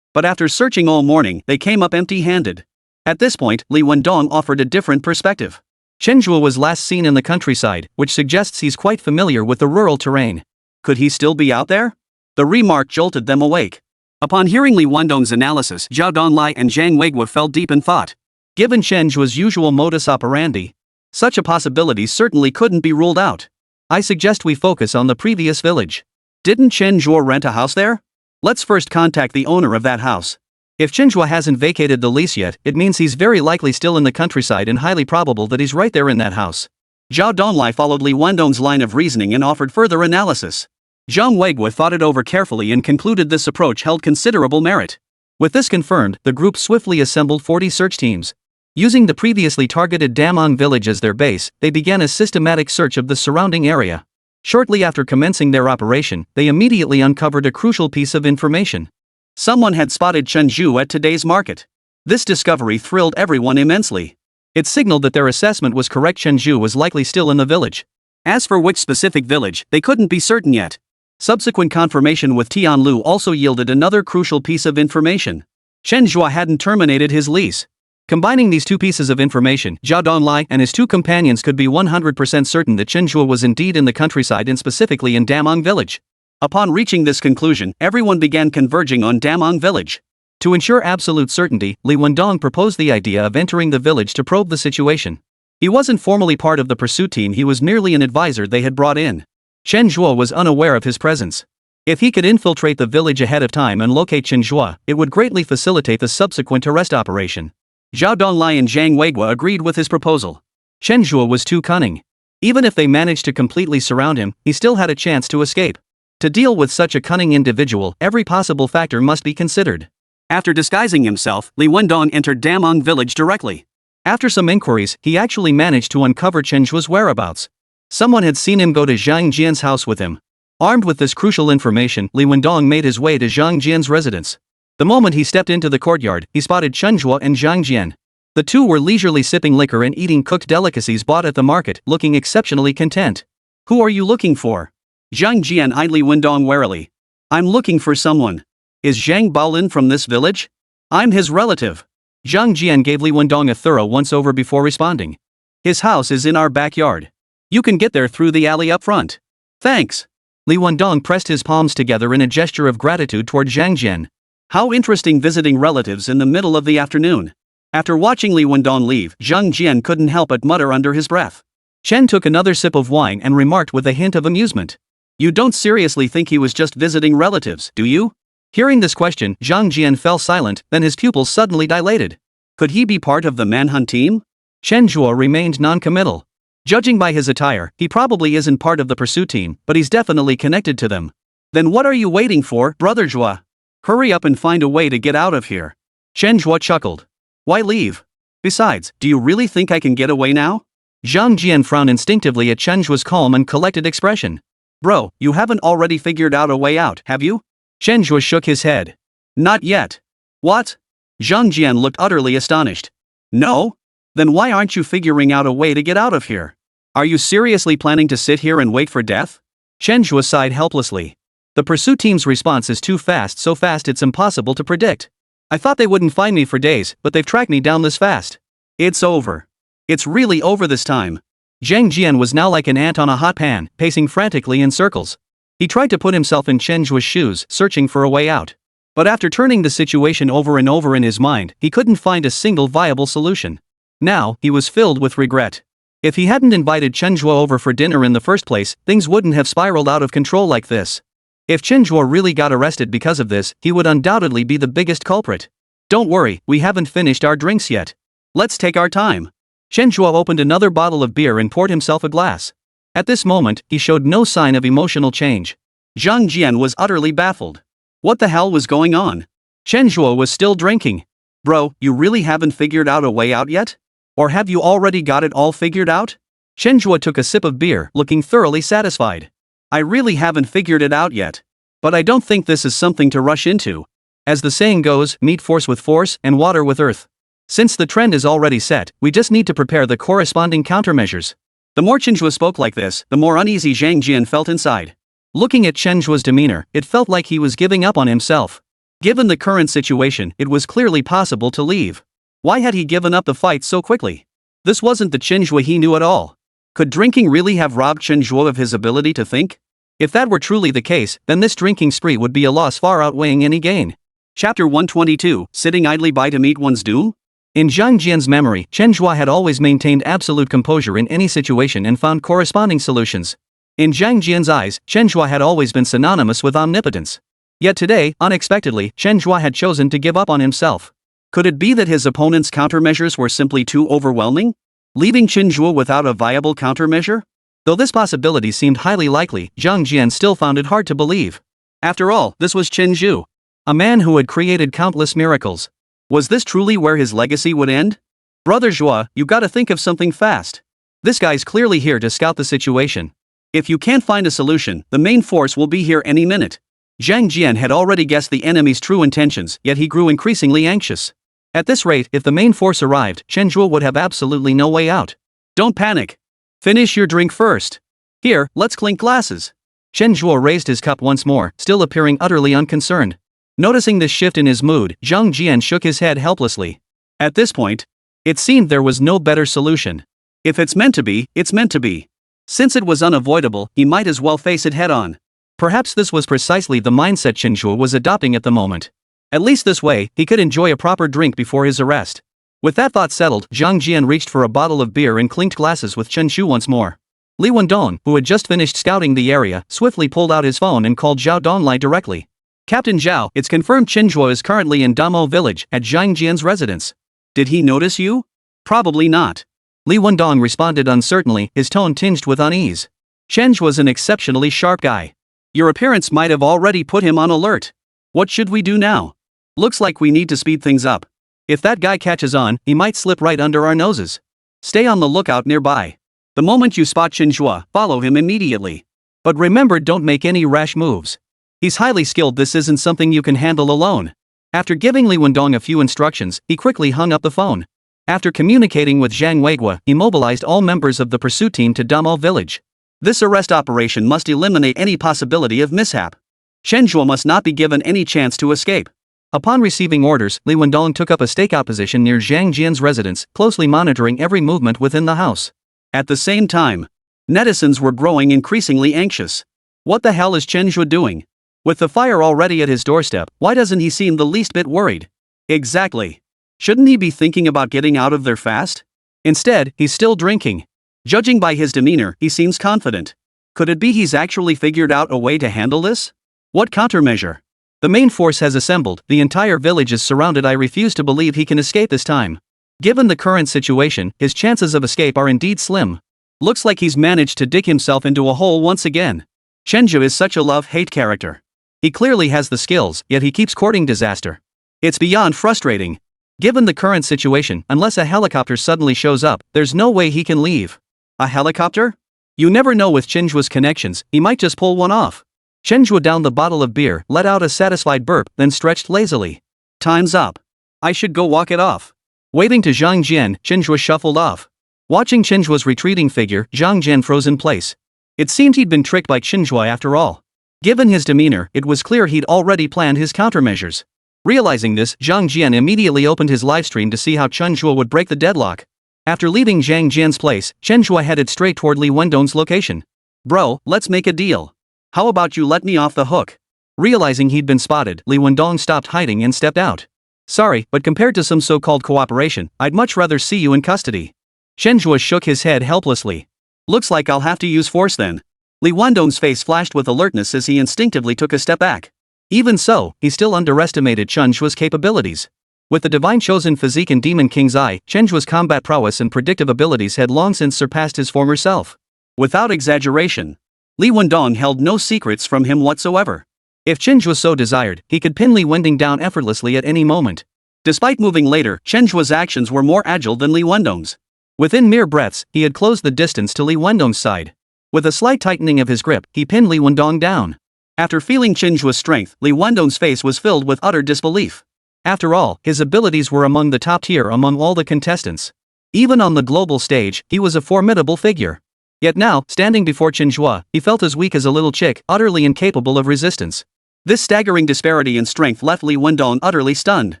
But after searching all morning, they came up empty-handed. At this point, Li Wendong offered a different perspective. Chen Zhe was last seen in the countryside, which suggests he's quite familiar with the rural terrain. Could he still be out there? The remark jolted them awake. Upon hearing Li Wendong's analysis, Zhao Donlai and Zhang Weiguo fell deep in thought. Given Chen Zhe's usual modus operandi, such a possibility certainly couldn't be ruled out. I suggest we focus on the previous village. Didn't Chen Zhe rent a house there? Let's first contact the owner of that house. If Chen Zhe hasn't vacated the lease yet, it means he's very likely still in the countryside and highly probable that he's right there in that house. Zhao Donlai followed Li Wendong's line of reasoning and offered further analysis. Zhang Weiguo thought it over carefully and concluded this approach held considerable merit. With this confirmed, the group swiftly assembled 40 search teams. Using the previously targeted Damong village as their base, they began a systematic search of the surrounding area. Shortly after commencing their operation, they immediately uncovered a crucial piece of information. Someone had spotted Chen Zhe at today's market. This discovery thrilled everyone immensely. It signaled that their assessment was correct. Chen Zhe was likely still in the village. As for which specific village, they couldn't be certain yet. Subsequent confirmation with Tianlu also yielded another crucial piece of information. Chen Zhe hadn't terminated his lease. Combining these two pieces of information, Zhao Donlai and his two companions could be 100% certain that Chen Zhe was indeed in the countryside and specifically in Damong village. Upon reaching this conclusion, everyone began converging on Damong village. To ensure absolute certainty, Li Wendong proposed the idea of entering the village to probe the situation. He wasn't formally part of the pursuit team, he was merely an advisor they had brought in. Chen Zhe was unaware of his presence. If he could infiltrate the village ahead of time and locate Chen Zhe, it would greatly facilitate the subsequent arrest operation. Zhao Donlai and Zhang Weiguo agreed with his proposal. Chen Zhe was too cunning. Even if they managed to completely surround him, he still had a chance to escape. To deal with such a cunning individual, every possible factor must be considered. After disguising himself, Li Wendong entered Damong village directly. After some inquiries, he actually managed to uncover Chen Zhe's whereabouts. Someone had seen him go to Zhang Jian's house with him. Armed with this crucial information, Li Wendong made his way to Zhang Jian's residence. The moment he stepped into the courtyard, he spotted Chen Zhe and Zhang Jian. The two were leisurely sipping liquor and eating cooked delicacies bought at the market, looking exceptionally content. "Who are you looking for?" Zhang Jian eyed Li Wendong warily. "I'm looking for someone. Is Zhang Baolin from this village?" "I'm his relative." Zhang Jian gave Li Wendong a thorough once-over before responding. "His house is in our backyard. You can get there through the alley up front." "Thanks." Li Wendong pressed his palms together in a gesture of gratitude toward Zhang Jian. How interesting visiting relatives in the middle of the afternoon. After watching Li Wendong leave, Zhang Jian couldn't help but mutter under his breath. Chen took another sip of wine and remarked with a hint of amusement. "You don't seriously think he was just visiting relatives, do you?" Hearing this question, Zhang Jian fell silent, then his pupils suddenly dilated. Could he be part of the manhunt team? Chen Zhe remained non-committal. Judging by his attire, he probably isn't part of the pursuit team, but he's definitely connected to them. "Then what are you waiting for, Brother Zhe? Hurry up and find a way to get out of here." Chen Zhe chuckled. "Why leave? Besides, do you really think I can get away now?" Zhang Jian frowned instinctively at Chen Zhe's calm and collected expression. "Bro, you haven't already figured out a way out, have you?" Chen Zhe shook his head. "Not yet." "What?" Zhang Jian looked utterly astonished. "No? Then why aren't you figuring out a way to get out of here? Are you seriously planning to sit here and wait for death?" Chen Zhe sighed helplessly. The pursuit team's response is too fast, so fast it's impossible to predict. I thought they wouldn't find me for days, but they've tracked me down this fast. It's over. It's really over this time. Zhang Jian was now like an ant on a hot pan, pacing frantically in circles. He tried to put himself in Chen Zhe's shoes, searching for a way out. But after turning the situation over and over in his mind, he couldn't find a single viable solution. Now, he was filled with regret. If he hadn't invited Chen Zhe over for dinner in the first place, things wouldn't have spiraled out of control like this. If Chen Zhe really got arrested because of this, he would undoubtedly be the biggest culprit. "Don't worry, we haven't finished our drinks yet. Let's take our time." Chen Zhe opened another bottle of beer and poured himself a glass. At this moment, he showed no sign of emotional change. Zhang Jian was utterly baffled. What the hell was going on? Chen Zhe was still drinking. "Bro, you really haven't figured out a way out yet? Or have you already got it all figured out?" Chen Zhe took a sip of beer, looking thoroughly satisfied. "I really haven't figured it out yet. But I don't think this is something to rush into. As the saying goes, meet force with force and water with earth. Since the trend is already set, we just need to prepare the corresponding countermeasures." The more Chen Zhe spoke like this, the more uneasy Zhang Jian felt inside. Looking at Chen Zhe's demeanor, it felt like he was giving up on himself. Given the current situation, it was clearly possible to leave. Why had he given up the fight so quickly? This wasn't the Chen Zhe he knew at all. Could drinking really have robbed Chen Zhe of his ability to think? If that were truly the case, then this drinking spree would be a loss far outweighing any gain. Chapter 122, Sitting idly by to meet one's doom? In Zhang Jian's memory, Chen Zhe had always maintained absolute composure in any situation and found corresponding solutions. In Zhang Jian's eyes, Chen Zhe had always been synonymous with omnipotence. Yet today, unexpectedly, Chen Zhe had chosen to give up on himself. Could it be that his opponent's countermeasures were simply too overwhelming, leaving Chen Zhe without a viable countermeasure? Though this possibility seemed highly likely, Zhang Jian still found it hard to believe. After all, this was Chen Zhe, a man who had created countless miracles. Was this truly where his legacy would end? Brother Zhe, you gotta think of something fast. This guy's clearly here to scout the situation. If you can't find a solution, the main force will be here any minute. Zhang Jian had already guessed the enemy's true intentions, yet he grew increasingly anxious. At this rate, if the main force arrived, Chen Zhe would have absolutely no way out. Don't panic. Finish your drink first. Here, let's clink glasses. Chen Zhe raised his cup once more, still appearing utterly unconcerned. Noticing this shift in his mood, Zhang Jian shook his head helplessly. At this point, it seemed there was no better solution. If it's meant to be, it's meant to be. Since it was unavoidable, he might as well face it head-on. Perhaps this was precisely the mindset Chen Zhe was adopting at the moment. At least this way, he could enjoy a proper drink before his arrest. With that thought settled, Zhang Jian reached for a bottle of beer and clinked glasses with Chen Zhe once more. Li Wendong, who had just finished scouting the area, swiftly pulled out his phone and called Zhao Donglai directly. Captain Zhao, it's confirmed Chen Zhe is currently in Damo village, at Zhang Jian's residence. Did he notice you? Probably not. Li Wendong responded uncertainly, his tone tinged with unease. Chen Zhe was an exceptionally sharp guy. Your appearance might have already put him on alert. What should we do now? Looks like we need to speed things up. If that guy catches on, he might slip right under our noses. Stay on the lookout nearby. The moment you spot Chen Zhe, follow him immediately. But remember, don't make any rash moves. He's highly skilled, this isn't something you can handle alone. After giving Li Wendong a few instructions, he quickly hung up the phone. After communicating with Zhang Weigua, he mobilized all members of the pursuit team to Damo village. This arrest operation must eliminate any possibility of mishap. Chen Zhe must not be given any chance to escape. Upon receiving orders, Li Wendong took up a stakeout position near Zhang Jian's residence, closely monitoring every movement within the house. At the same time, netizens were growing increasingly anxious. What the hell is Chen Zhe doing? With the fire already at his doorstep, why doesn't he seem the least bit worried? Exactly. Shouldn't he be thinking about getting out of there fast? Instead, he's still drinking. Judging by his demeanor, he seems confident. Could it be he's actually figured out a way to handle this? What countermeasure? The main force has assembled, the entire village is surrounded. I refuse to believe he can escape this time. Given the current situation, his chances of escape are indeed slim. Looks like he's managed to dig himself into a hole once again. Chen Zhe is such a love-hate character. He clearly has the skills, yet he keeps courting disaster. It's beyond frustrating. Given the current situation, unless a helicopter suddenly shows up, there's no way he can leave. A helicopter? You never know with Chen Zhe's connections, he might just pull one off. Chen Zhe downed the bottle of beer, let out a satisfied burp, then stretched lazily. Time's up. I should go walk it off. Waving to Zhang Jian, Chen Zhe shuffled off. Watching Chen Zhe's retreating figure, Zhang Jian froze in place. It seemed he'd been tricked by Chen Zhe after all. Given his demeanor, it was clear he'd already planned his countermeasures. Realizing this, Zhang Jian immediately opened his livestream to see how Chen Zhe would break the deadlock. After leaving Zhang Jian's place, Chen Zhe headed straight toward Li Wendong's location. Bro, let's make a deal. How about you let me off the hook? Realizing he'd been spotted, Li Wendong stopped hiding and stepped out. Sorry, but compared to some so-called cooperation, I'd much rather see you in custody. Chen Zhe shook his head helplessly. Looks like I'll have to use force then. Li Wendong's face flashed with alertness as he instinctively took a step back. Even so, he still underestimated Chen Zhe's capabilities. With the divine chosen physique and Demon King's eye, Chen Zhe's combat prowess and predictive abilities had long since surpassed his former self. Without exaggeration, Li Wendong held no secrets from him whatsoever. If Chen Zhe so desired, he could pin Li Wendong down effortlessly at any moment. Despite moving later, Chen Zhe's actions were more agile than Li Wendong's. Within mere breaths, he had closed the distance to Li Wendong's side. With a slight tightening of his grip, he pinned Li Wendong down. After feeling Chen Zhe's strength, Li Wendong's face was filled with utter disbelief. After all, his abilities were among the top tier among all the contestants. Even on the global stage, he was a formidable figure. Yet now, standing before Chen Zhe, he felt as weak as a little chick, utterly incapable of resistance. This staggering disparity in strength left Li Wendong utterly stunned.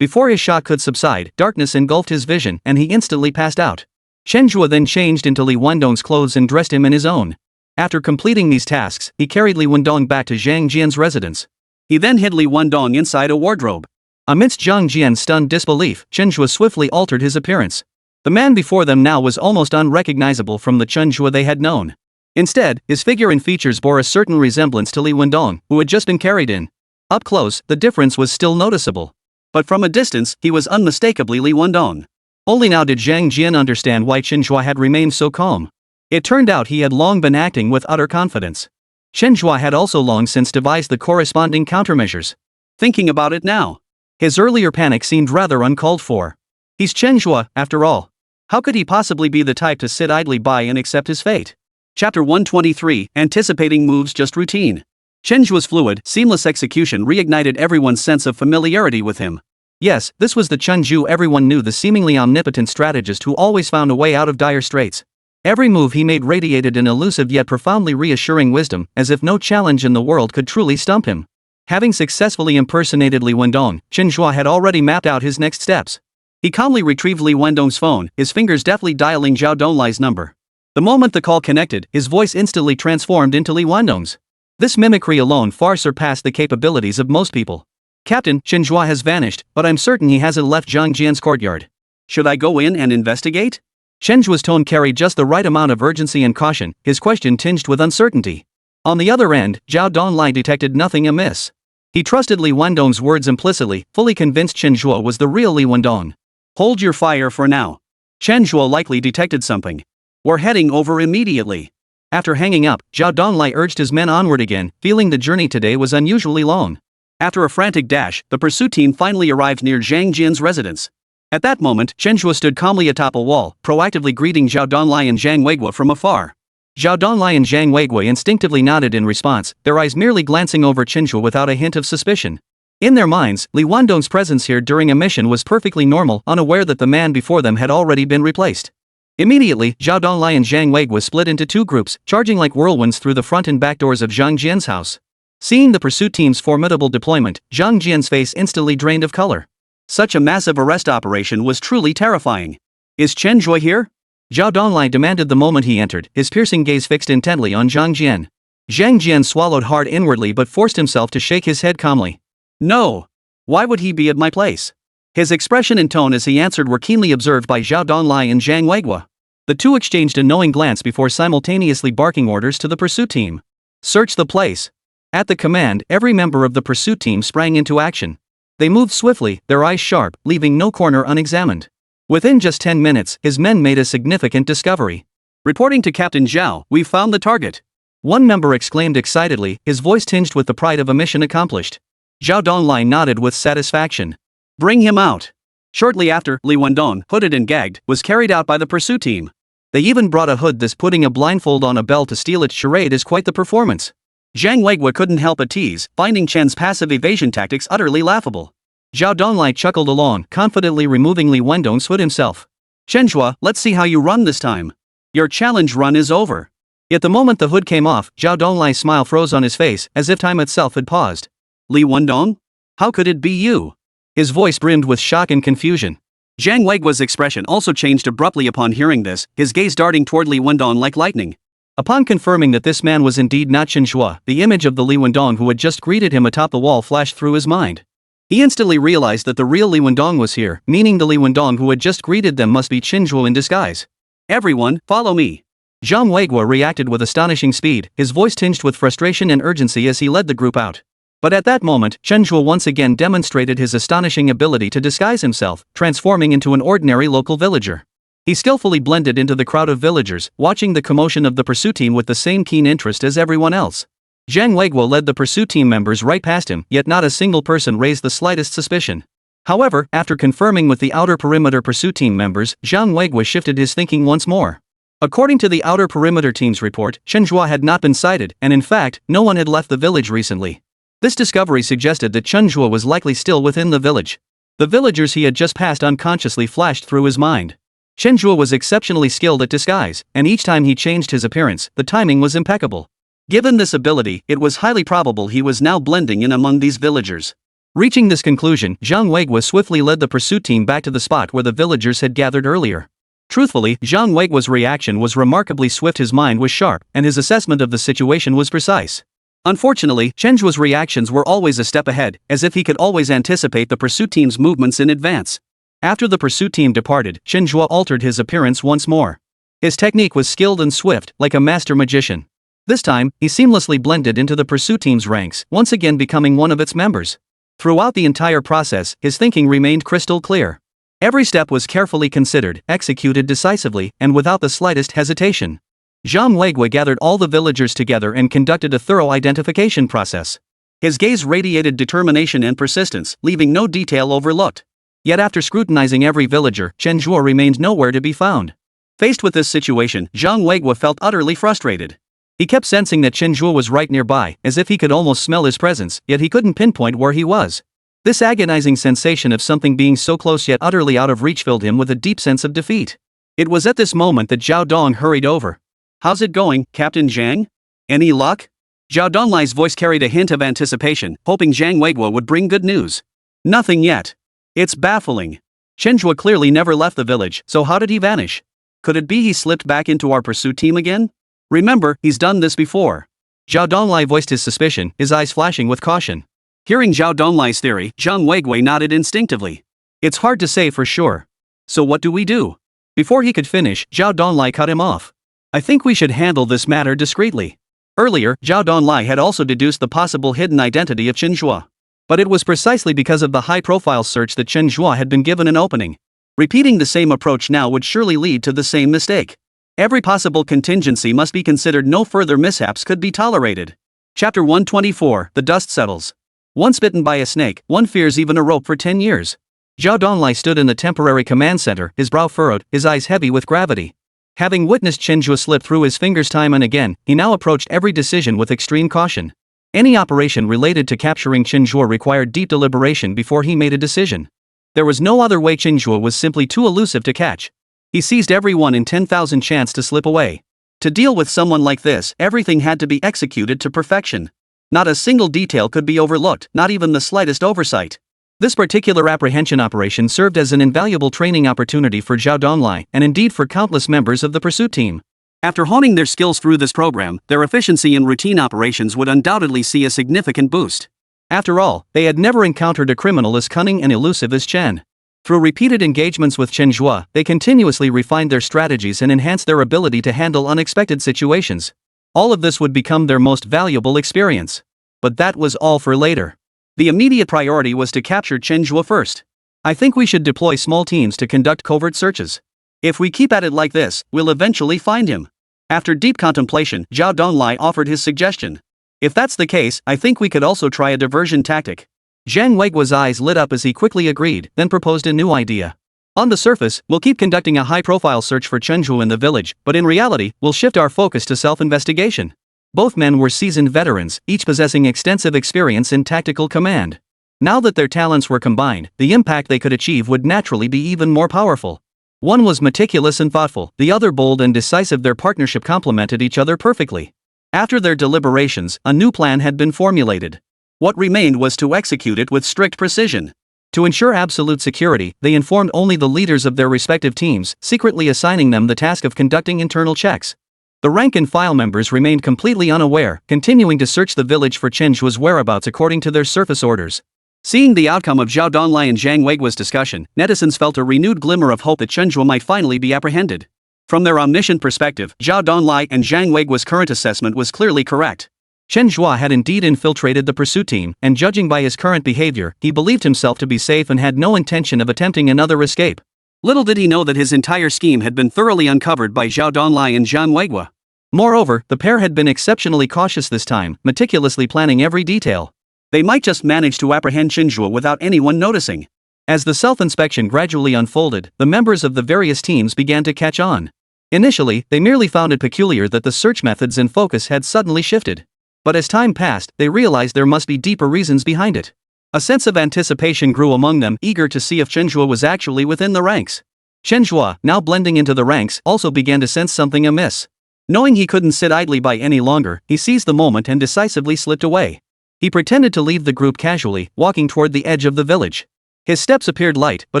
Before his shock could subside, darkness engulfed his vision, and he instantly passed out. Chen Zhe then changed into Li Wendong's clothes and dressed him in his own. After completing these tasks, he carried Li Wendong back to Zhang Jian's residence. He then hid Li Wendong inside a wardrobe. Amidst Zhang Jian's stunned disbelief, Chen Zhe swiftly altered his appearance. The man before them now was almost unrecognizable from the Chen Zhe they had known. Instead, his figure and features bore a certain resemblance to Li Wendong, who had just been carried in. Up close, the difference was still noticeable. But from a distance, he was unmistakably Li Wendong. Only now did Zhang Jian understand why Chen Zhe had remained so calm. It turned out he had long been acting with utter confidence. Chen Zhe had also long since devised the corresponding countermeasures. Thinking about it now, his earlier panic seemed rather uncalled for. He's Chen Zhe, after all. How could he possibly be the type to sit idly by and accept his fate? Chapter 123, Anticipating Moves Just Routine. Chen Zhe's fluid, seamless execution reignited everyone's sense of familiarity with him. Yes, this was the Chen Zhe everyone knew, the seemingly omnipotent strategist who always found a way out of dire straits. Every move he made radiated an elusive yet profoundly reassuring wisdom, as if no challenge in the world could truly stump him. Having successfully impersonated Li Wendong, Chen Zhe had already mapped out his next steps. He calmly retrieved Li Wendong's phone, his fingers deftly dialing Zhao Donlai's number. The moment the call connected, his voice instantly transformed into Li Wendong's. This mimicry alone far surpassed the capabilities of most people. Captain, Chen Zhe has vanished, but I'm certain he hasn't left Zhang Jian's courtyard. Should I go in and investigate? Chen Zhe's tone carried just the right amount of urgency and caution, his question tinged with uncertainty. On the other end, Zhao Donlai detected nothing amiss. He trusted Li Wendong's words implicitly, fully convinced Chen Zhe was the real Li Wendong. Hold your fire for now. Chen Zhe likely detected something. We're heading over immediately. After hanging up, Zhao Donlai urged his men onward again, feeling the journey today was unusually long. After a frantic dash, the pursuit team finally arrived near Zhang Jian's residence. At that moment, Chen Zhe stood calmly atop a wall, proactively greeting Zhao Donlai and Zhang Weigui from afar. Zhao Donlai and Zhang Weigui instinctively nodded in response, their eyes merely glancing over Chen Zhe without a hint of suspicion. In their minds, Li Wendong's presence here during a mission was perfectly normal, unaware that the man before them had already been replaced. Immediately, Zhao Donlai and Zhang Weigui split into two groups, charging like whirlwinds through the front and back doors of Zhang Jian's house. Seeing the pursuit team's formidable deployment, Zhang Jian's face instantly drained of color. Such a massive arrest operation was truly terrifying. Is Chen Zhe here? Zhao Donlai demanded the moment he entered, his piercing gaze fixed intently on Zhang Jian. Zhang Jian swallowed hard inwardly but forced himself to shake his head calmly. No. Why would he be at my place? His expression and tone as he answered were keenly observed by Zhao Donlai and Zhang Weigui. The two exchanged a knowing glance before simultaneously barking orders to the pursuit team. Search the place. At the command, every member of the pursuit team sprang into action. They moved swiftly, their eyes sharp, leaving no corner unexamined. Within just 10 minutes, his men made a significant discovery. Reporting to Captain Zhao, we've found the target. One member exclaimed excitedly, his voice tinged with the pride of a mission accomplished. Zhao Donlai nodded with satisfaction. Bring him out. Shortly after, Li Wendong, hooded and gagged, was carried out by the pursuit team. They even brought a hood. This putting a blindfold on a bell to steal its charade is quite the performance. Zhang Weigui couldn't help but tease, finding Chen's passive evasion tactics utterly laughable. Zhao Donlai chuckled along, confidently removing Li Wendong's hood himself. Chen Zhe, let's see how you run this time. Your challenge run is over. Yet the moment the hood came off, Zhao Donlai's smile froze on his face, as if time itself had paused. Li Wendong? How could it be you? His voice brimmed with shock and confusion. Zhang Weigui's expression also changed abruptly upon hearing this, his gaze darting toward Li Wendong like lightning. Upon confirming that this man was indeed not Chen Zhe, the image of the Li Wendong who had just greeted him atop the wall flashed through his mind. He instantly realized that the real Li Wendong was here, meaning the Li Wendong who had just greeted them must be Chen Zhe in disguise. Everyone, follow me. Zhang Weigui reacted with astonishing speed, his voice tinged with frustration and urgency as he led the group out. But at that moment, Chen Zhe once again demonstrated his astonishing ability to disguise himself, transforming into an ordinary local villager. He skillfully blended into the crowd of villagers, watching the commotion of the pursuit team with the same keen interest as everyone else. Zhang Weigui led the pursuit team members right past him, yet not a single person raised the slightest suspicion. However, after confirming with the outer perimeter pursuit team members, Zhang Weigui shifted his thinking once more. According to the outer perimeter team's report, Chen Zhe had not been sighted, and in fact, no one had left the village recently. This discovery suggested that Chen Zhe was likely still within the village. The villagers he had just passed unconsciously flashed through his mind. Chen Zhe was exceptionally skilled at disguise, and each time he changed his appearance, the timing was impeccable. Given this ability, it was highly probable he was now blending in among these villagers. Reaching this conclusion, Zhang Weigui swiftly led the pursuit team back to the spot where the villagers had gathered earlier. Truthfully, Zhang Weiguo's reaction was remarkably swift. His mind was sharp, and his assessment of the situation was precise. Unfortunately, Chen Zhe's reactions were always a step ahead, as if he could always anticipate the pursuit team's movements in advance. After the pursuit team departed, Chen Zhe altered his appearance once more. His technique was skilled and swift, like a master magician. This time, he seamlessly blended into the pursuit team's ranks, once again becoming one of its members. Throughout the entire process, his thinking remained crystal clear. Every step was carefully considered, executed decisively, and without the slightest hesitation. Zhang Weiguo gathered all the villagers together and conducted a thorough identification process. His gaze radiated determination and persistence, leaving no detail overlooked. Yet after scrutinizing every villager, Chen Zhe remained nowhere to be found. Faced with this situation, Zhang Weiguo felt utterly frustrated. He kept sensing that Chen Zhe was right nearby, as if he could almost smell his presence, yet he couldn't pinpoint where he was. This agonizing sensation of something being so close yet utterly out of reach filled him with a deep sense of defeat. It was at this moment that Zhao Dong hurried over. "How's it going, Captain Zhang? Any luck?" Zhao Donglai's voice carried a hint of anticipation, hoping Zhang Weiguo would bring good news. "Nothing yet. It's baffling. Chen Zhe clearly never left the village, so how did he vanish? Could it be he slipped back into our pursuit team again? Remember, he's done this before." Zhao Donglai voiced his suspicion, his eyes flashing with caution. Hearing Zhao Donglai's theory, Zhang Weiguo nodded instinctively. "It's hard to say for sure. So what do we do?" Before he could finish, Zhao Donglai cut him off. "I think we should handle this matter discreetly." Earlier, Zhao Donglai had also deduced the possible hidden identity of Chen Zhe. But it was precisely because of the high-profile search that Chen Zhe had been given an opening. Repeating the same approach now would surely lead to the same mistake. Every possible contingency must be considered. No further mishaps could be tolerated. Chapter 124, The Dust Settles. Once bitten by a snake, one fears even a rope for 10 years. Zhao Donglai stood in the temporary command center, his brow furrowed, his eyes heavy with gravity. Having witnessed Chen Zhe slip through his fingers time and again, he now approached every decision with extreme caution. Any operation related to capturing Chen Zhe required deep deliberation before he made a decision. There was no other way. Chen Zhe was simply too elusive to catch. He seized every 1 in 10,000 chance to slip away. To deal with someone like this, everything had to be executed to perfection. Not a single detail could be overlooked, not even the slightest oversight. This particular apprehension operation served as an invaluable training opportunity for Zhao Donglai, and indeed for countless members of the pursuit team. After honing their skills through this program, their efficiency in routine operations would undoubtedly see a significant boost. After all, they had never encountered a criminal as cunning and elusive as Chen. Through repeated engagements with Chen Zhe, they continuously refined their strategies and enhanced their ability to handle unexpected situations. All of this would become their most valuable experience. But that was all for later. The immediate priority was to capture Chen Zhe first. "I think we should deploy small teams to conduct covert searches. If we keep at it like this, we'll eventually find him." After deep contemplation, Zhao Donglai offered his suggestion. "If that's the case, I think we could also try a diversion tactic." Zhang Weiguo's eyes lit up as he quickly agreed, then proposed a new idea. "On the surface, we'll keep conducting a high-profile search for Chen Zhe in the village, but in reality, we'll shift our focus to self-investigation." Both men were seasoned veterans, each possessing extensive experience in tactical command. Now that their talents were combined, the impact they could achieve would naturally be even more powerful. One was meticulous and thoughtful, the other bold and decisive. Their partnership complemented each other perfectly. After their deliberations, a new plan had been formulated. What remained was to execute it with strict precision. To ensure absolute security, they informed only the leaders of their respective teams, secretly assigning them the task of conducting internal checks. The rank-and-file members remained completely unaware, continuing to search the village for Chen Zhe's whereabouts according to their surface orders. Seeing the outcome of Zhao Donglai and Zhang Weiguo's discussion, netizens felt a renewed glimmer of hope that Chen Zhe might finally be apprehended. From their omniscient perspective, Zhao Donglai and Zhang Weiguo's current assessment was clearly correct. Chen Zhe had indeed infiltrated the pursuit team, and judging by his current behavior, he believed himself to be safe and had no intention of attempting another escape. Little did he know that his entire scheme had been thoroughly uncovered by Zhao Donglai and Zhang Weiguo. Moreover, the pair had been exceptionally cautious this time, meticulously planning every detail. They might just manage to apprehend Chen Zhe without anyone noticing. As the self-inspection gradually unfolded, the members of the various teams began to catch on. Initially, they merely found it peculiar that the search methods and focus had suddenly shifted. But as time passed, they realized there must be deeper reasons behind it. A sense of anticipation grew among them, eager to see if Chen Zhe was actually within the ranks. Chen Zhe, now blending into the ranks, also began to sense something amiss. Knowing he couldn't sit idly by any longer, he seized the moment and decisively slipped away. He pretended to leave the group casually, walking toward the edge of the village. His steps appeared light, but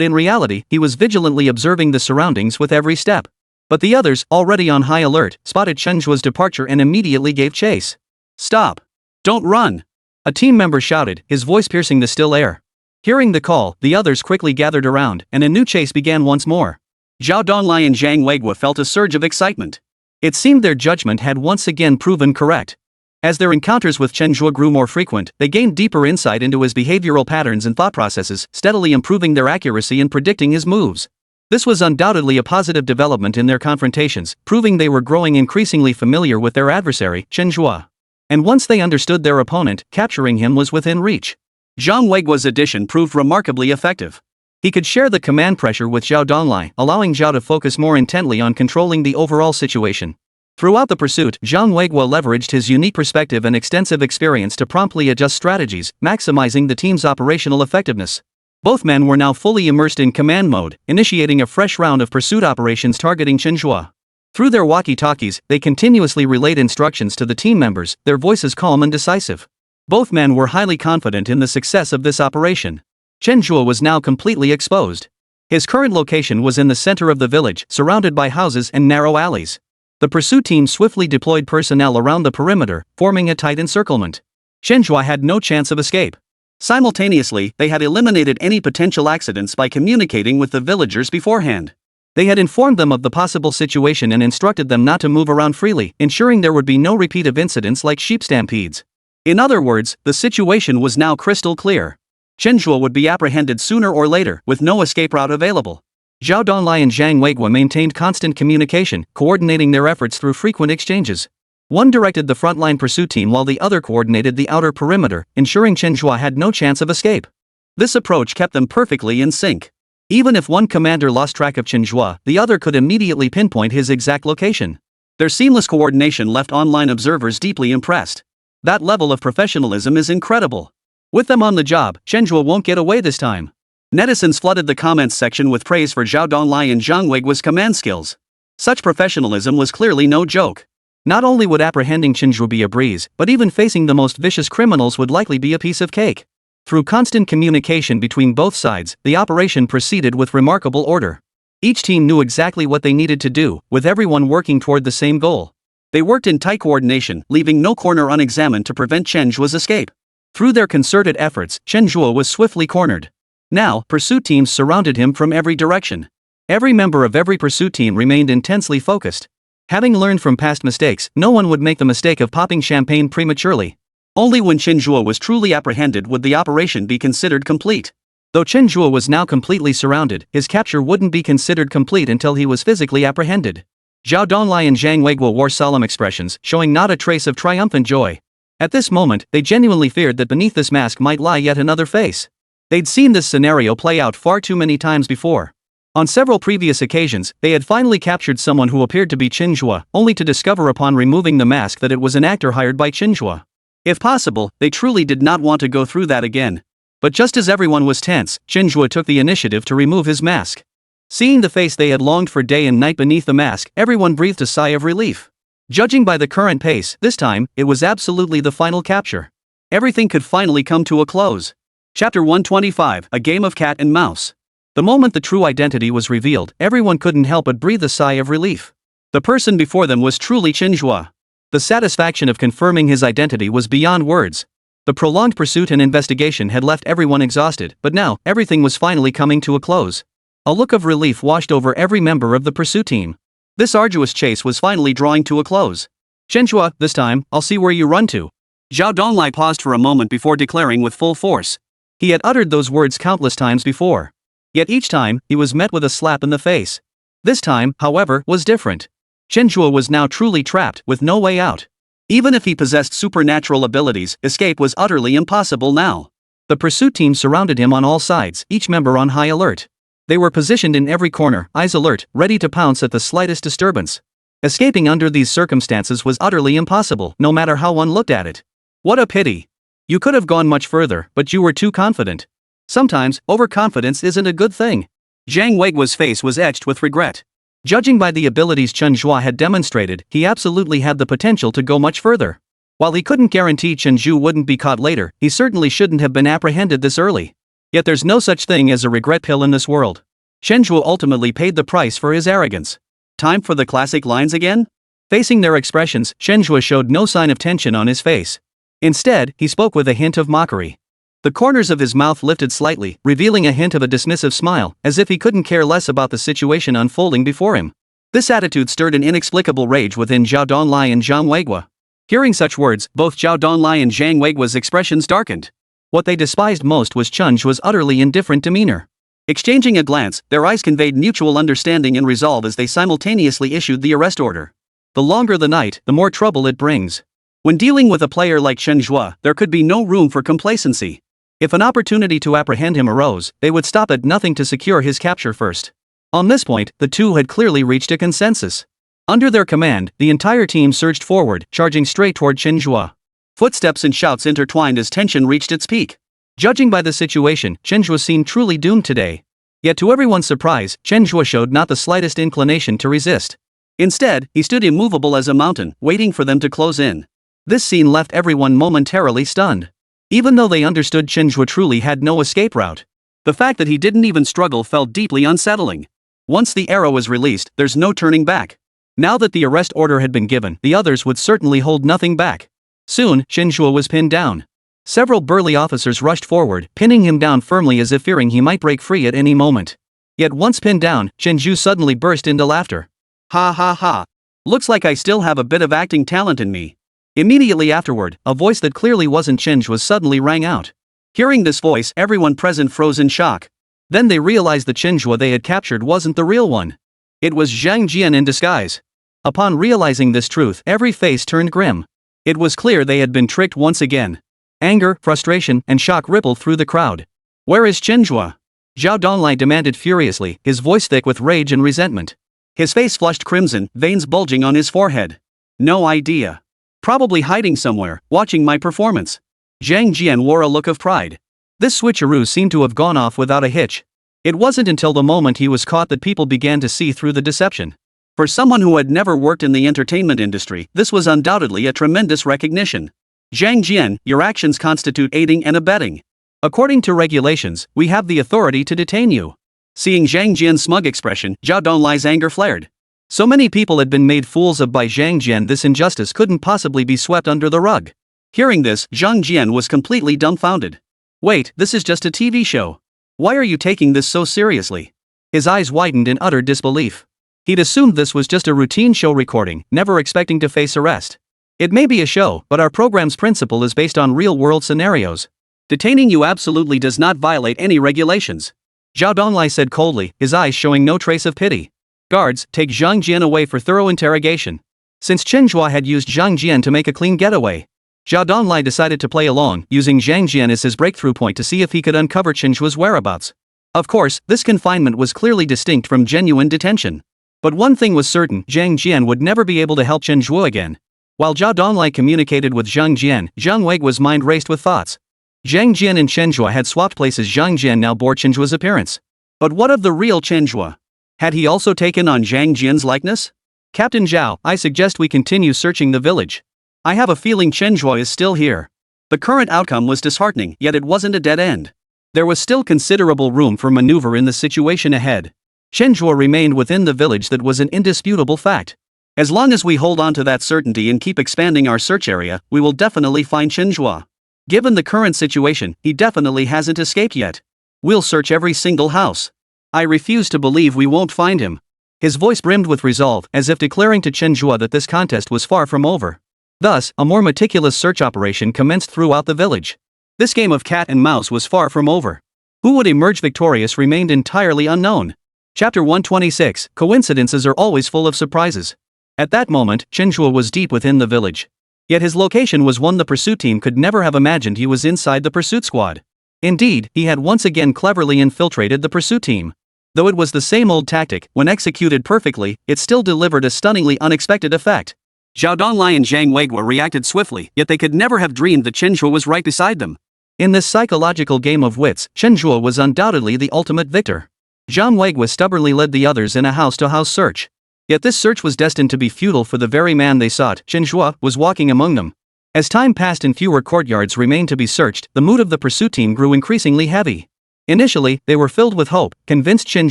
in reality, he was vigilantly observing the surroundings with every step. But the others, already on high alert, spotted Chen Zhe's departure and immediately gave chase. "Stop! Don't run!" a team member shouted, his voice piercing the still air. Hearing the call, the others quickly gathered around, and a new chase began once more. Zhao Donglai and Zhang Weiguo felt a surge of excitement. It seemed their judgment had once again proven correct. As their encounters with Chen Zhe grew more frequent, they gained deeper insight into his behavioral patterns and thought processes, steadily improving their accuracy in predicting his moves. This was undoubtedly a positive development in their confrontations, proving they were growing increasingly familiar with their adversary, Chen Zhe. And once they understood their opponent, capturing him was within reach. Zhang Weiguo's addition proved remarkably effective. He could share the command pressure with Zhao Donglai, allowing Zhao to focus more intently on controlling the overall situation. Throughout the pursuit, Zhang Weiguo leveraged his unique perspective and extensive experience to promptly adjust strategies, maximizing the team's operational effectiveness. Both men were now fully immersed in command mode, initiating a fresh round of pursuit operations targeting Chen Zhe. Through their walkie-talkies, they continuously relayed instructions to the team members, their voices calm and decisive. Both men were highly confident in the success of this operation. Chen Zhe was now completely exposed. His current location was in the center of the village, surrounded by houses and narrow alleys. The pursuit team swiftly deployed personnel around the perimeter, forming a tight encirclement. Chen Zhe had no chance of escape. Simultaneously, they had eliminated any potential accidents by communicating with the villagers beforehand. They had informed them of the possible situation and instructed them not to move around freely, ensuring there would be no repeat of incidents like sheep stampedes. In other words, the situation was now crystal clear. Chen Zhe would be apprehended sooner or later, with no escape route available. Zhao Donglai and Zhang Weiguo maintained constant communication, coordinating their efforts through frequent exchanges. One directed the frontline pursuit team while the other coordinated the outer perimeter, ensuring Chen Zhe had no chance of escape. This approach kept them perfectly in sync. Even if one commander lost track of Chen Zhe, the other could immediately pinpoint his exact location. Their seamless coordination left online observers deeply impressed. That level of professionalism is incredible. With them on the job, Chen Zhe won't get away this time. Netizens flooded the comments section with praise for Zhao Donglai and Zhang Weiguo's command skills. Such professionalism was clearly no joke. Not only would apprehending Chen Zhe be a breeze, but even facing the most vicious criminals would likely be a piece of cake. Through constant communication between both sides, the operation proceeded with remarkable order. Each team knew exactly what they needed to do, with everyone working toward the same goal. They worked in tight coordination, leaving no corner unexamined to prevent Chen Zhe's escape. Through their concerted efforts, Chen Zhe was swiftly cornered. Now, pursuit teams surrounded him from every direction. Every member of every pursuit team remained intensely focused. Having learned from past mistakes, no one would make the mistake of popping champagne prematurely. Only when Chen Zhe was truly apprehended would the operation be considered complete. Though Chen Zhe was now completely surrounded, his capture wouldn't be considered complete until he was physically apprehended. Zhao Donglai and Zhang Weiguo wore solemn expressions, showing not a trace of triumphant joy. At this moment, they genuinely feared that beneath this mask might lie yet another face. They'd seen this scenario play out far too many times before. On several previous occasions, they had finally captured someone who appeared to be Chen Zhe, only to discover upon removing the mask that it was an actor hired by Chen Zhe. If possible, they truly did not want to go through that again. But just as everyone was tense, Chen Zhe took the initiative to remove his mask. Seeing the face they had longed for day and night beneath the mask, everyone breathed a sigh of relief. Judging by the current pace, this time, it was absolutely the final capture. Everything could finally come to a close. Chapter 125, A Game of Cat and Mouse. The moment the true identity was revealed, everyone couldn't help but breathe a sigh of relief. The person before them was truly Chen Zhe. The satisfaction of confirming his identity was beyond words. The prolonged pursuit and investigation had left everyone exhausted, but now, everything was finally coming to a close. A look of relief washed over every member of the pursuit team. This arduous chase was finally drawing to a close. Chen Zhe, this time, I'll see where you run to. Zhao Donglai paused for a moment before declaring with full force. He had uttered those words countless times before. Yet each time, he was met with a slap in the face. This time, however, was different. Chen Zhe was now truly trapped, with no way out. Even if he possessed supernatural abilities, escape was utterly impossible now. The pursuit team surrounded him on all sides, each member on high alert. They were positioned in every corner, eyes alert, ready to pounce at the slightest disturbance. Escaping under these circumstances was utterly impossible, no matter how one looked at it. What a pity. You could have gone much further, but you were too confident. Sometimes, overconfidence isn't a good thing. Zhang Weiguo's face was etched with regret. Judging by the abilities Chen Zhe had demonstrated, he absolutely had the potential to go much further. While he couldn't guarantee Chen Zhe wouldn't be caught later, he certainly shouldn't have been apprehended this early. Yet there's no such thing as a regret pill in this world. Chen Zhe ultimately paid the price for his arrogance. Time for the classic lines again? Facing their expressions, Chen Zhe showed no sign of tension on his face. Instead, he spoke with a hint of mockery. The corners of his mouth lifted slightly, revealing a hint of a dismissive smile, as if he couldn't care less about the situation unfolding before him. This attitude stirred an inexplicable rage within Zhao Donlai and Zhang Weiguo. Hearing such words, both Zhao Donlai and Zhang Weiguo's expressions darkened. What they despised most was Chen Zhe's utterly indifferent demeanor. Exchanging a glance, their eyes conveyed mutual understanding and resolve as they simultaneously issued the arrest order. The longer the night, the more trouble it brings. When dealing with a player like Chen Zhe, there could be no room for complacency. If an opportunity to apprehend him arose, they would stop at nothing to secure his capture first. On this point, the two had clearly reached a consensus. Under their command, the entire team surged forward, charging straight toward Chen Zhe. Footsteps and shouts intertwined as tension reached its peak. Judging by the situation, Chen Zhe seemed truly doomed today. Yet to everyone's surprise, Chen Zhe showed not the slightest inclination to resist. Instead, he stood immovable as a mountain, waiting for them to close in. This scene left everyone momentarily stunned. Even though they understood Chen Zhe truly had no escape route, the fact that he didn't even struggle felt deeply unsettling. Once the arrow is released, there's no turning back. Now that the arrest order had been given, the others would certainly hold nothing back. Soon, Chen Zhe was pinned down. Several burly officers rushed forward, pinning him down firmly as if fearing he might break free at any moment. Yet once pinned down, Chen Zhe suddenly burst into laughter. Ha ha ha. Looks like I still have a bit of acting talent in me. Immediately afterward, a voice that clearly wasn't Chen Zhe suddenly rang out. Hearing this voice, everyone present froze in shock. Then they realized the Chen Zhe they had captured wasn't the real one. It was Zhang Jian in disguise. Upon realizing this truth, every face turned grim. It was clear they had been tricked once again. Anger, frustration, and shock rippled through the crowd. Where is Chen Zhe? Zhao Donlai demanded furiously, his voice thick with rage and resentment. His face flushed crimson, veins bulging on his forehead. No idea. Probably hiding somewhere, watching my performance. Zhang Jian wore a look of pride. This switcheroo seemed to have gone off without a hitch. It wasn't until the moment he was caught that people began to see through the deception. For someone who had never worked in the entertainment industry, this was undoubtedly a tremendous recognition. Zhang Jian, your actions constitute aiding and abetting. According to regulations, we have the authority to detain you. Seeing Zhang Jian's smug expression, Zhao Donlai's anger flared. So many people had been made fools of by Zhang Jian, this injustice couldn't possibly be swept under the rug. Hearing this, Zhang Jian was completely dumbfounded. Wait, this is just a TV show. Why are you taking this so seriously? His eyes widened in utter disbelief. He'd assumed this was just a routine show recording, never expecting to face arrest. It may be a show, but our program's principle is based on real-world scenarios. Detaining you absolutely does not violate any regulations. Zhao Donlai said coldly, his eyes showing no trace of pity. Guards, take Zhang Jian away for thorough interrogation. Since Chen Zhe had used Zhang Jian to make a clean getaway, Zhao Donlai decided to play along, using Zhang Jian as his breakthrough point to see if he could uncover Chen Zhe's whereabouts. Of course, this confinement was clearly distinct from genuine detention. But one thing was certain, Zhang Jian would never be able to help Chen Zhe again. While Zhao Donlai communicated with Zhang Jian, Zhang Weiguo's mind raced with thoughts. Zhang Jian and Chen Zhe had swapped places. Zhang Jian now bore Chen Zhe's appearance. But what of the real Chen Zhe? Had he also taken on Zhang Jian's likeness? Captain Zhao, I suggest we continue searching the village. I have a feeling Chen Zhe is still here. The current outcome was disheartening, yet it wasn't a dead end. There was still considerable room for maneuver in the situation ahead. Chen Zhe remained within the village, that was an indisputable fact. As long as we hold on to that certainty and keep expanding our search area, we will definitely find Chen Zhe. Given the current situation, he definitely hasn't escaped yet. We'll search every single house. I refuse to believe we won't find him. His voice brimmed with resolve, as if declaring to Chen Zhe that this contest was far from over. Thus, a more meticulous search operation commenced throughout the village. This game of cat and mouse was far from over. Who would emerge victorious remained entirely unknown. Chapter 126, Coincidences are always full of surprises. At that moment, Chen Zhe was deep within the village. Yet his location was one the pursuit team could never have imagined. He was inside the pursuit squad. Indeed, he had once again cleverly infiltrated the pursuit team. Though it was the same old tactic, when executed perfectly, it still delivered a stunningly unexpected effect. Zhao Donlai and Zhang Weiguo reacted swiftly, yet they could never have dreamed that Chen Zhe was right beside them. In this psychological game of wits, Chen Zhe was undoubtedly the ultimate victor. Zhang Weiguo stubbornly led the others in a house-to-house search. Yet this search was destined to be futile, for the very man they sought, Chen Zhe, was walking among them. As time passed and fewer courtyards remained to be searched, the mood of the pursuit team grew increasingly heavy. Initially, they were filled with hope, convinced Chen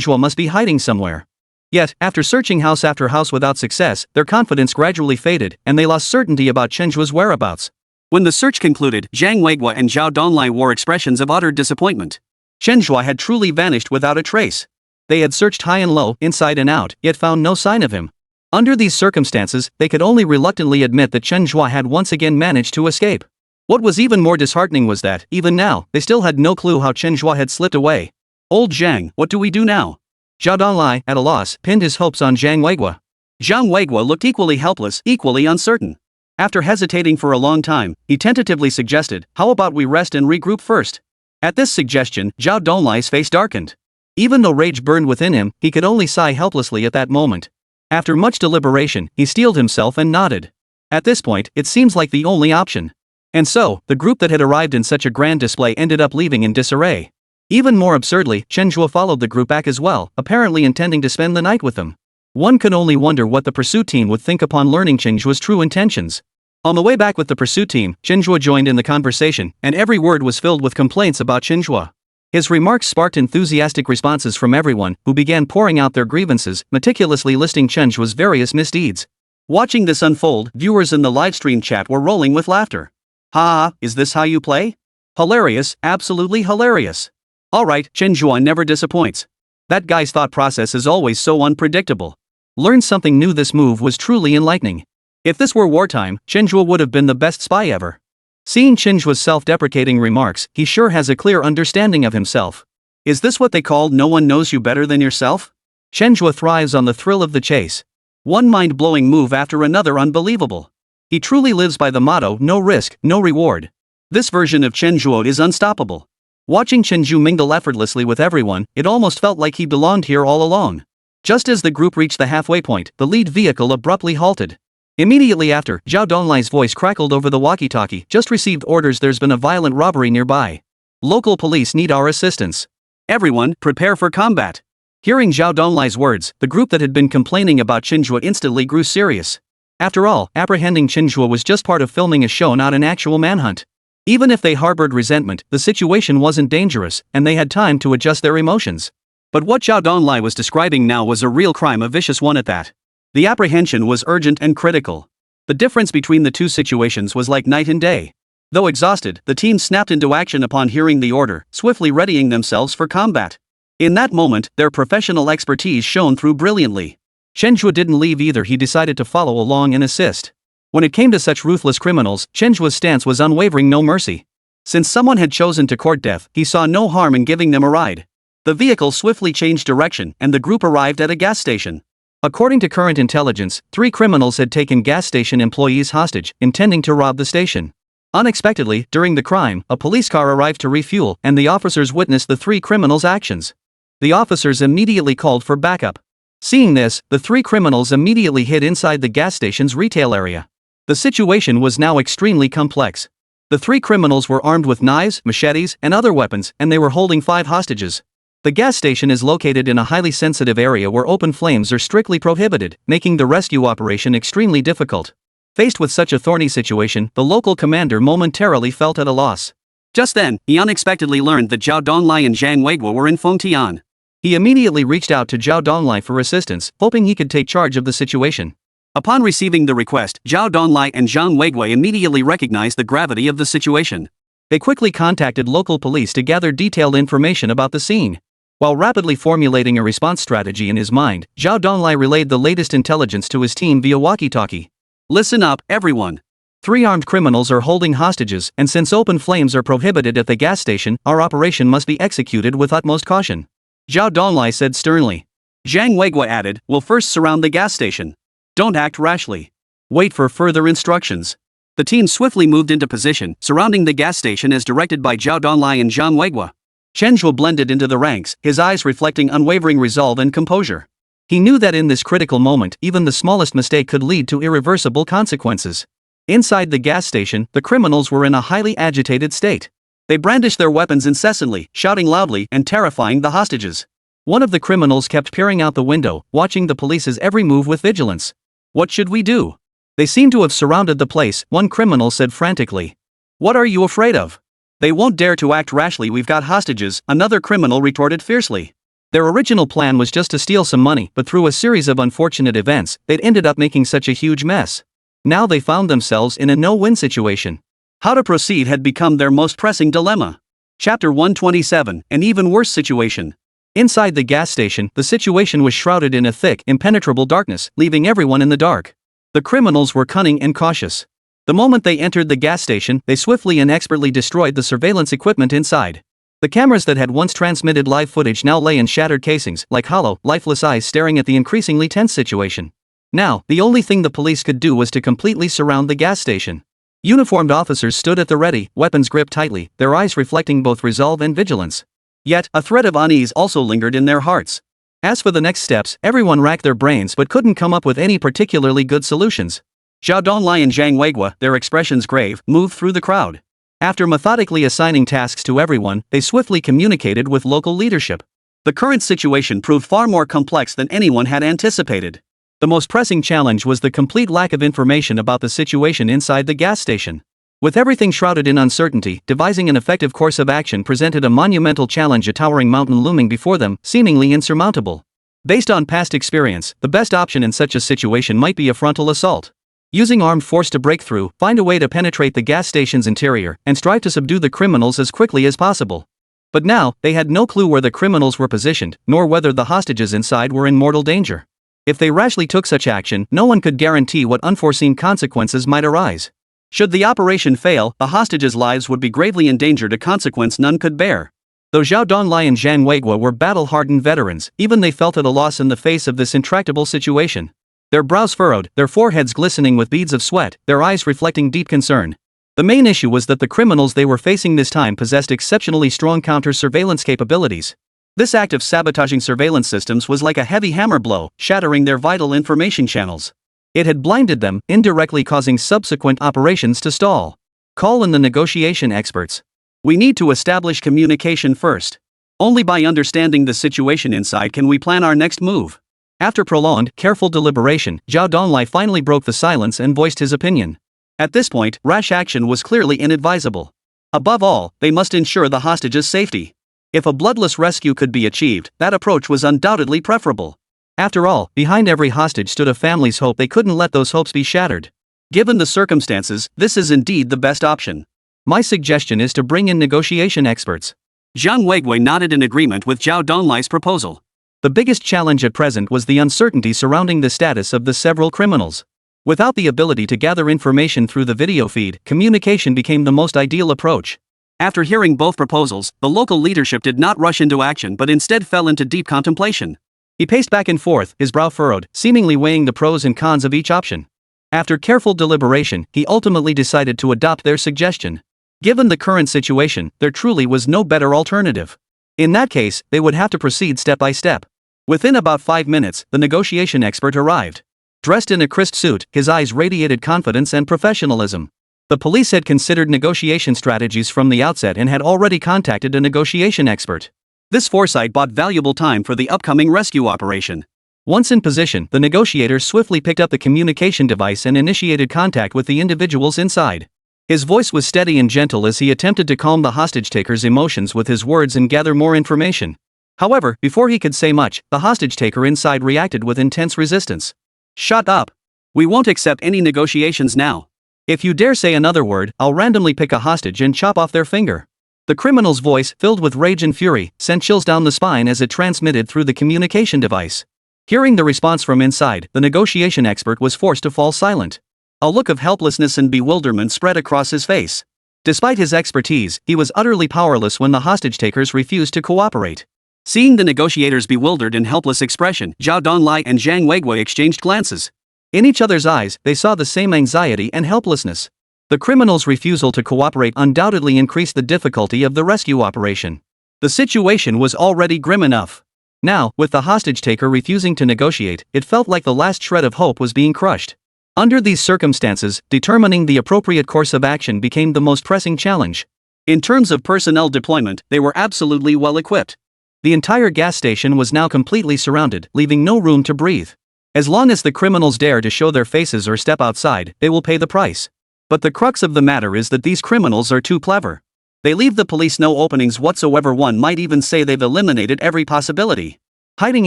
Zhe must be hiding somewhere. Yet, after searching house after house without success, their confidence gradually faded, and they lost certainty about Chen Zhe's whereabouts. When the search concluded, Zhang Weiguo and Zhao Donglai wore expressions of utter disappointment. Chen Zhe had truly vanished without a trace. They had searched high and low, inside and out, yet found no sign of him. Under these circumstances, they could only reluctantly admit that Chen Zhe had once again managed to escape. What was even more disheartening was that, even now, they still had no clue how Chen Zhe had slipped away. "Old Zhang, what do we do now?" Zhao Donglai, at a loss, pinned his hopes on Zhang Weiguo. Zhang Weiguo looked equally helpless, equally uncertain. After hesitating for a long time, he tentatively suggested, "How about we rest and regroup first?" At this suggestion, Zhao Donglai's face darkened. Even though rage burned within him, he could only sigh helplessly at that moment. After much deliberation, he steeled himself and nodded. At this point, it seems like the only option. And so, the group that had arrived in such a grand display ended up leaving in disarray. Even more absurdly, Chen Zhe followed the group back as well, apparently intending to spend the night with them. One could only wonder what the pursuit team would think upon learning Chen Zhe's true intentions. On the way back with the pursuit team, Chen Zhe joined in the conversation, and every word was filled with complaints about Chen Zhe. His remarks sparked enthusiastic responses from everyone, who began pouring out their grievances, meticulously listing Chen Zhe's various misdeeds. Watching this unfold, viewers in the livestream chat were rolling with laughter. "Ha, is this how you play? Hilarious, absolutely hilarious. Alright, Chen Zhe never disappoints. That guy's thought process is always so unpredictable. Learn something new. This move was truly enlightening. If this were wartime, Chen Zhe would have been the best spy ever." Seeing Chen Zhe's self-deprecating remarks, he sure has a clear understanding of himself. Is this what they call "no one knows you better than yourself"? Chen Zhe thrives on the thrill of the chase. One mind-blowing move after another, unbelievable. He truly lives by the motto, "no risk, no reward." This version of Chen Zhe is unstoppable. Watching Chen Zhe mingle effortlessly with everyone, it almost felt like he belonged here all along. Just as the group reached the halfway point, the lead vehicle abruptly halted. Immediately after, Zhao Donglai's voice crackled over the walkie-talkie. "Just received orders, there's been a violent robbery nearby. Local police need our assistance. Everyone, prepare for combat." Hearing Zhao Donglai's words, the group that had been complaining about Chen Zhe instantly grew serious. After all, apprehending Chen Zhe was just part of filming a show, not an actual manhunt. Even if they harbored resentment, the situation wasn't dangerous, and they had time to adjust their emotions. But what Zhao Donglai was describing now was a real crime, a vicious one at that. The apprehension was urgent and critical. The difference between the two situations was like night and day. Though exhausted, the team snapped into action upon hearing the order, swiftly readying themselves for combat. In that moment, their professional expertise shone through brilliantly. Chen Zhe didn't leave either. He decided to follow along and assist. When it came to such ruthless criminals, Chen Zhe's stance was unwavering, no mercy. Since someone had chosen to court death, he saw no harm in giving them a ride. The vehicle swiftly changed direction, and the group arrived at a gas station. According to current intelligence, 3 criminals had taken gas station employees hostage, intending to rob the station. Unexpectedly, during the crime, a police car arrived to refuel, and the officers witnessed the 3 criminals' actions. The officers immediately called for backup. Seeing this, the 3 criminals immediately hid inside the gas station's retail area. The situation was now extremely complex. The 3 criminals were armed with knives, machetes, and other weapons, and they were holding 5 hostages. The gas station is located in a highly sensitive area where open flames are strictly prohibited, making the rescue operation extremely difficult. Faced with such a thorny situation, the local commander momentarily felt at a loss. Just then, he unexpectedly learned that Zhao Donglai and Zhang Weiguo were in Fengtian. He immediately reached out to Zhao Donglai for assistance, hoping he could take charge of the situation. Upon receiving the request, Zhao Donglai and Zhang Weiguo immediately recognized the gravity of the situation. They quickly contacted local police to gather detailed information about the scene. While rapidly formulating a response strategy in his mind, Zhao Donglai relayed the latest intelligence to his team via walkie-talkie. "Listen up, everyone. 3 armed criminals are holding hostages, and since open flames are prohibited at the gas station, our operation must be executed with utmost caution," Zhao Donglai said sternly. Zhang Weiguo added, "We'll first surround the gas station. Don't act rashly. Wait for further instructions." The team swiftly moved into position, surrounding the gas station as directed by Zhao Donglai and Zhang Weiguo. Chen Zhe blended into the ranks, his eyes reflecting unwavering resolve and composure. He knew that in this critical moment, even the smallest mistake could lead to irreversible consequences. Inside the gas station, the criminals were in a highly agitated state. They brandished their weapons incessantly, shouting loudly and terrifying the hostages. One of the criminals kept peering out the window, watching the police's every move with vigilance. "What should we do? They seem to have surrounded the place," one criminal said frantically. "What are you afraid of? They won't dare to act rashly. We've got hostages, another criminal retorted fiercely. Their original plan was just to steal some money, but through a series of unfortunate events, they'd ended up making such a huge mess. Now they found themselves in a no-win situation. How to proceed had become their most pressing dilemma. Chapter 127, an even worse situation. Inside the gas station, the situation was shrouded in a thick, impenetrable darkness, leaving everyone in the dark. The criminals were cunning and cautious. The moment they entered the gas station, they swiftly and expertly destroyed the surveillance equipment inside. The cameras that had once transmitted live footage now lay in shattered casings, like hollow, lifeless eyes staring at the increasingly tense situation. Now, the only thing the police could do was to completely surround the gas station. Uniformed officers stood at the ready, weapons gripped tightly, their eyes reflecting both resolve and vigilance. Yet, a thread of unease also lingered in their hearts. As for the next steps, everyone racked their brains but couldn't come up with any particularly good solutions. Zhao Donglai and Zhang Weiguo, their expressions grave, moved through the crowd. After methodically assigning tasks to everyone, they swiftly communicated with local leadership. The current situation proved far more complex than anyone had anticipated. The most pressing challenge was the complete lack of information about the situation inside the gas station. With everything shrouded in uncertainty, devising an effective course of action presented a monumental challenge, a towering mountain looming before them, seemingly insurmountable. Based on past experience, the best option in such a situation might be a frontal assault. Using armed force to break through, find a way to penetrate the gas station's interior, and strive to subdue the criminals as quickly as possible. But now, they had no clue where the criminals were positioned, nor whether the hostages inside were in mortal danger. If they rashly took such action, no one could guarantee what unforeseen consequences might arise. Should the operation fail, the hostages' lives would be gravely endangered, a consequence none could bear. Though Zhao Donglai and Zhang Weiguo were battle-hardened veterans, even they felt at a loss in the face of this intractable situation. Their brows furrowed, their foreheads glistening with beads of sweat, their eyes reflecting deep concern. The main issue was that the criminals they were facing this time possessed exceptionally strong counter-surveillance capabilities. This act of sabotaging surveillance systems was like a heavy hammer blow, shattering their vital information channels. It had blinded them, indirectly causing subsequent operations to stall. Call in the negotiation experts. We need to establish communication first. Only by understanding the situation inside can we plan our next move. After prolonged, careful deliberation, Zhao Donglai finally broke the silence and voiced his opinion. At this point, rash action was clearly inadvisable. Above all, they must ensure the hostages' safety. If a bloodless rescue could be achieved, that approach was undoubtedly preferable. After all, behind every hostage stood a family's hope. They couldn't let those hopes be shattered. Given the circumstances, this is indeed the best option. My suggestion is to bring in negotiation experts. Zhang Weiguo nodded in agreement with Zhao Donglai's proposal. The biggest challenge at present was the uncertainty surrounding the status of the several criminals. Without the ability to gather information through the video feed, communication became the most ideal approach. After hearing both proposals, the local leadership did not rush into action but instead fell into deep contemplation. He paced back and forth, his brow furrowed, seemingly weighing the pros and cons of each option. After careful deliberation, he ultimately decided to adopt their suggestion. Given the current situation, there truly was no better alternative. In that case, they would have to proceed step by step. Within about 5 minutes, the negotiation expert arrived. Dressed in a crisp suit, his eyes radiated confidence and professionalism. The police had considered negotiation strategies from the outset and had already contacted a negotiation expert. This foresight bought valuable time for the upcoming rescue operation. Once in position, the negotiator swiftly picked up the communication device and initiated contact with the individuals inside. His voice was steady and gentle as he attempted to calm the hostage-taker's emotions with his words and gather more information. However, before he could say much, the hostage-taker inside reacted with intense resistance. "Shut up! We won't accept any negotiations now. If you dare say another word, I'll randomly pick a hostage and chop off their finger." The criminal's voice, filled with rage and fury, sent chills down the spine as it transmitted through the communication device. Hearing the response from inside, the negotiation expert was forced to fall silent. A look of helplessness and bewilderment spread across his face. Despite his expertise, he was utterly powerless when the hostage-takers refused to cooperate. Seeing the negotiator's bewildered and helpless expression, Zhao Donglai and Zhang Weiguo exchanged glances. In each other's eyes, they saw the same anxiety and helplessness. The criminal's refusal to cooperate undoubtedly increased the difficulty of the rescue operation. The situation was already grim enough. Now, with the hostage-taker refusing to negotiate, it felt like the last shred of hope was being crushed. Under these circumstances, determining the appropriate course of action became the most pressing challenge. In terms of personnel deployment, they were absolutely well equipped. The entire gas station was now completely surrounded, leaving no room to breathe. As long as the criminals dare to show their faces or step outside, they will pay the price. But the crux of the matter is that these criminals are too clever. They leave the police no openings whatsoever. One might even say they've eliminated every possibility. Hiding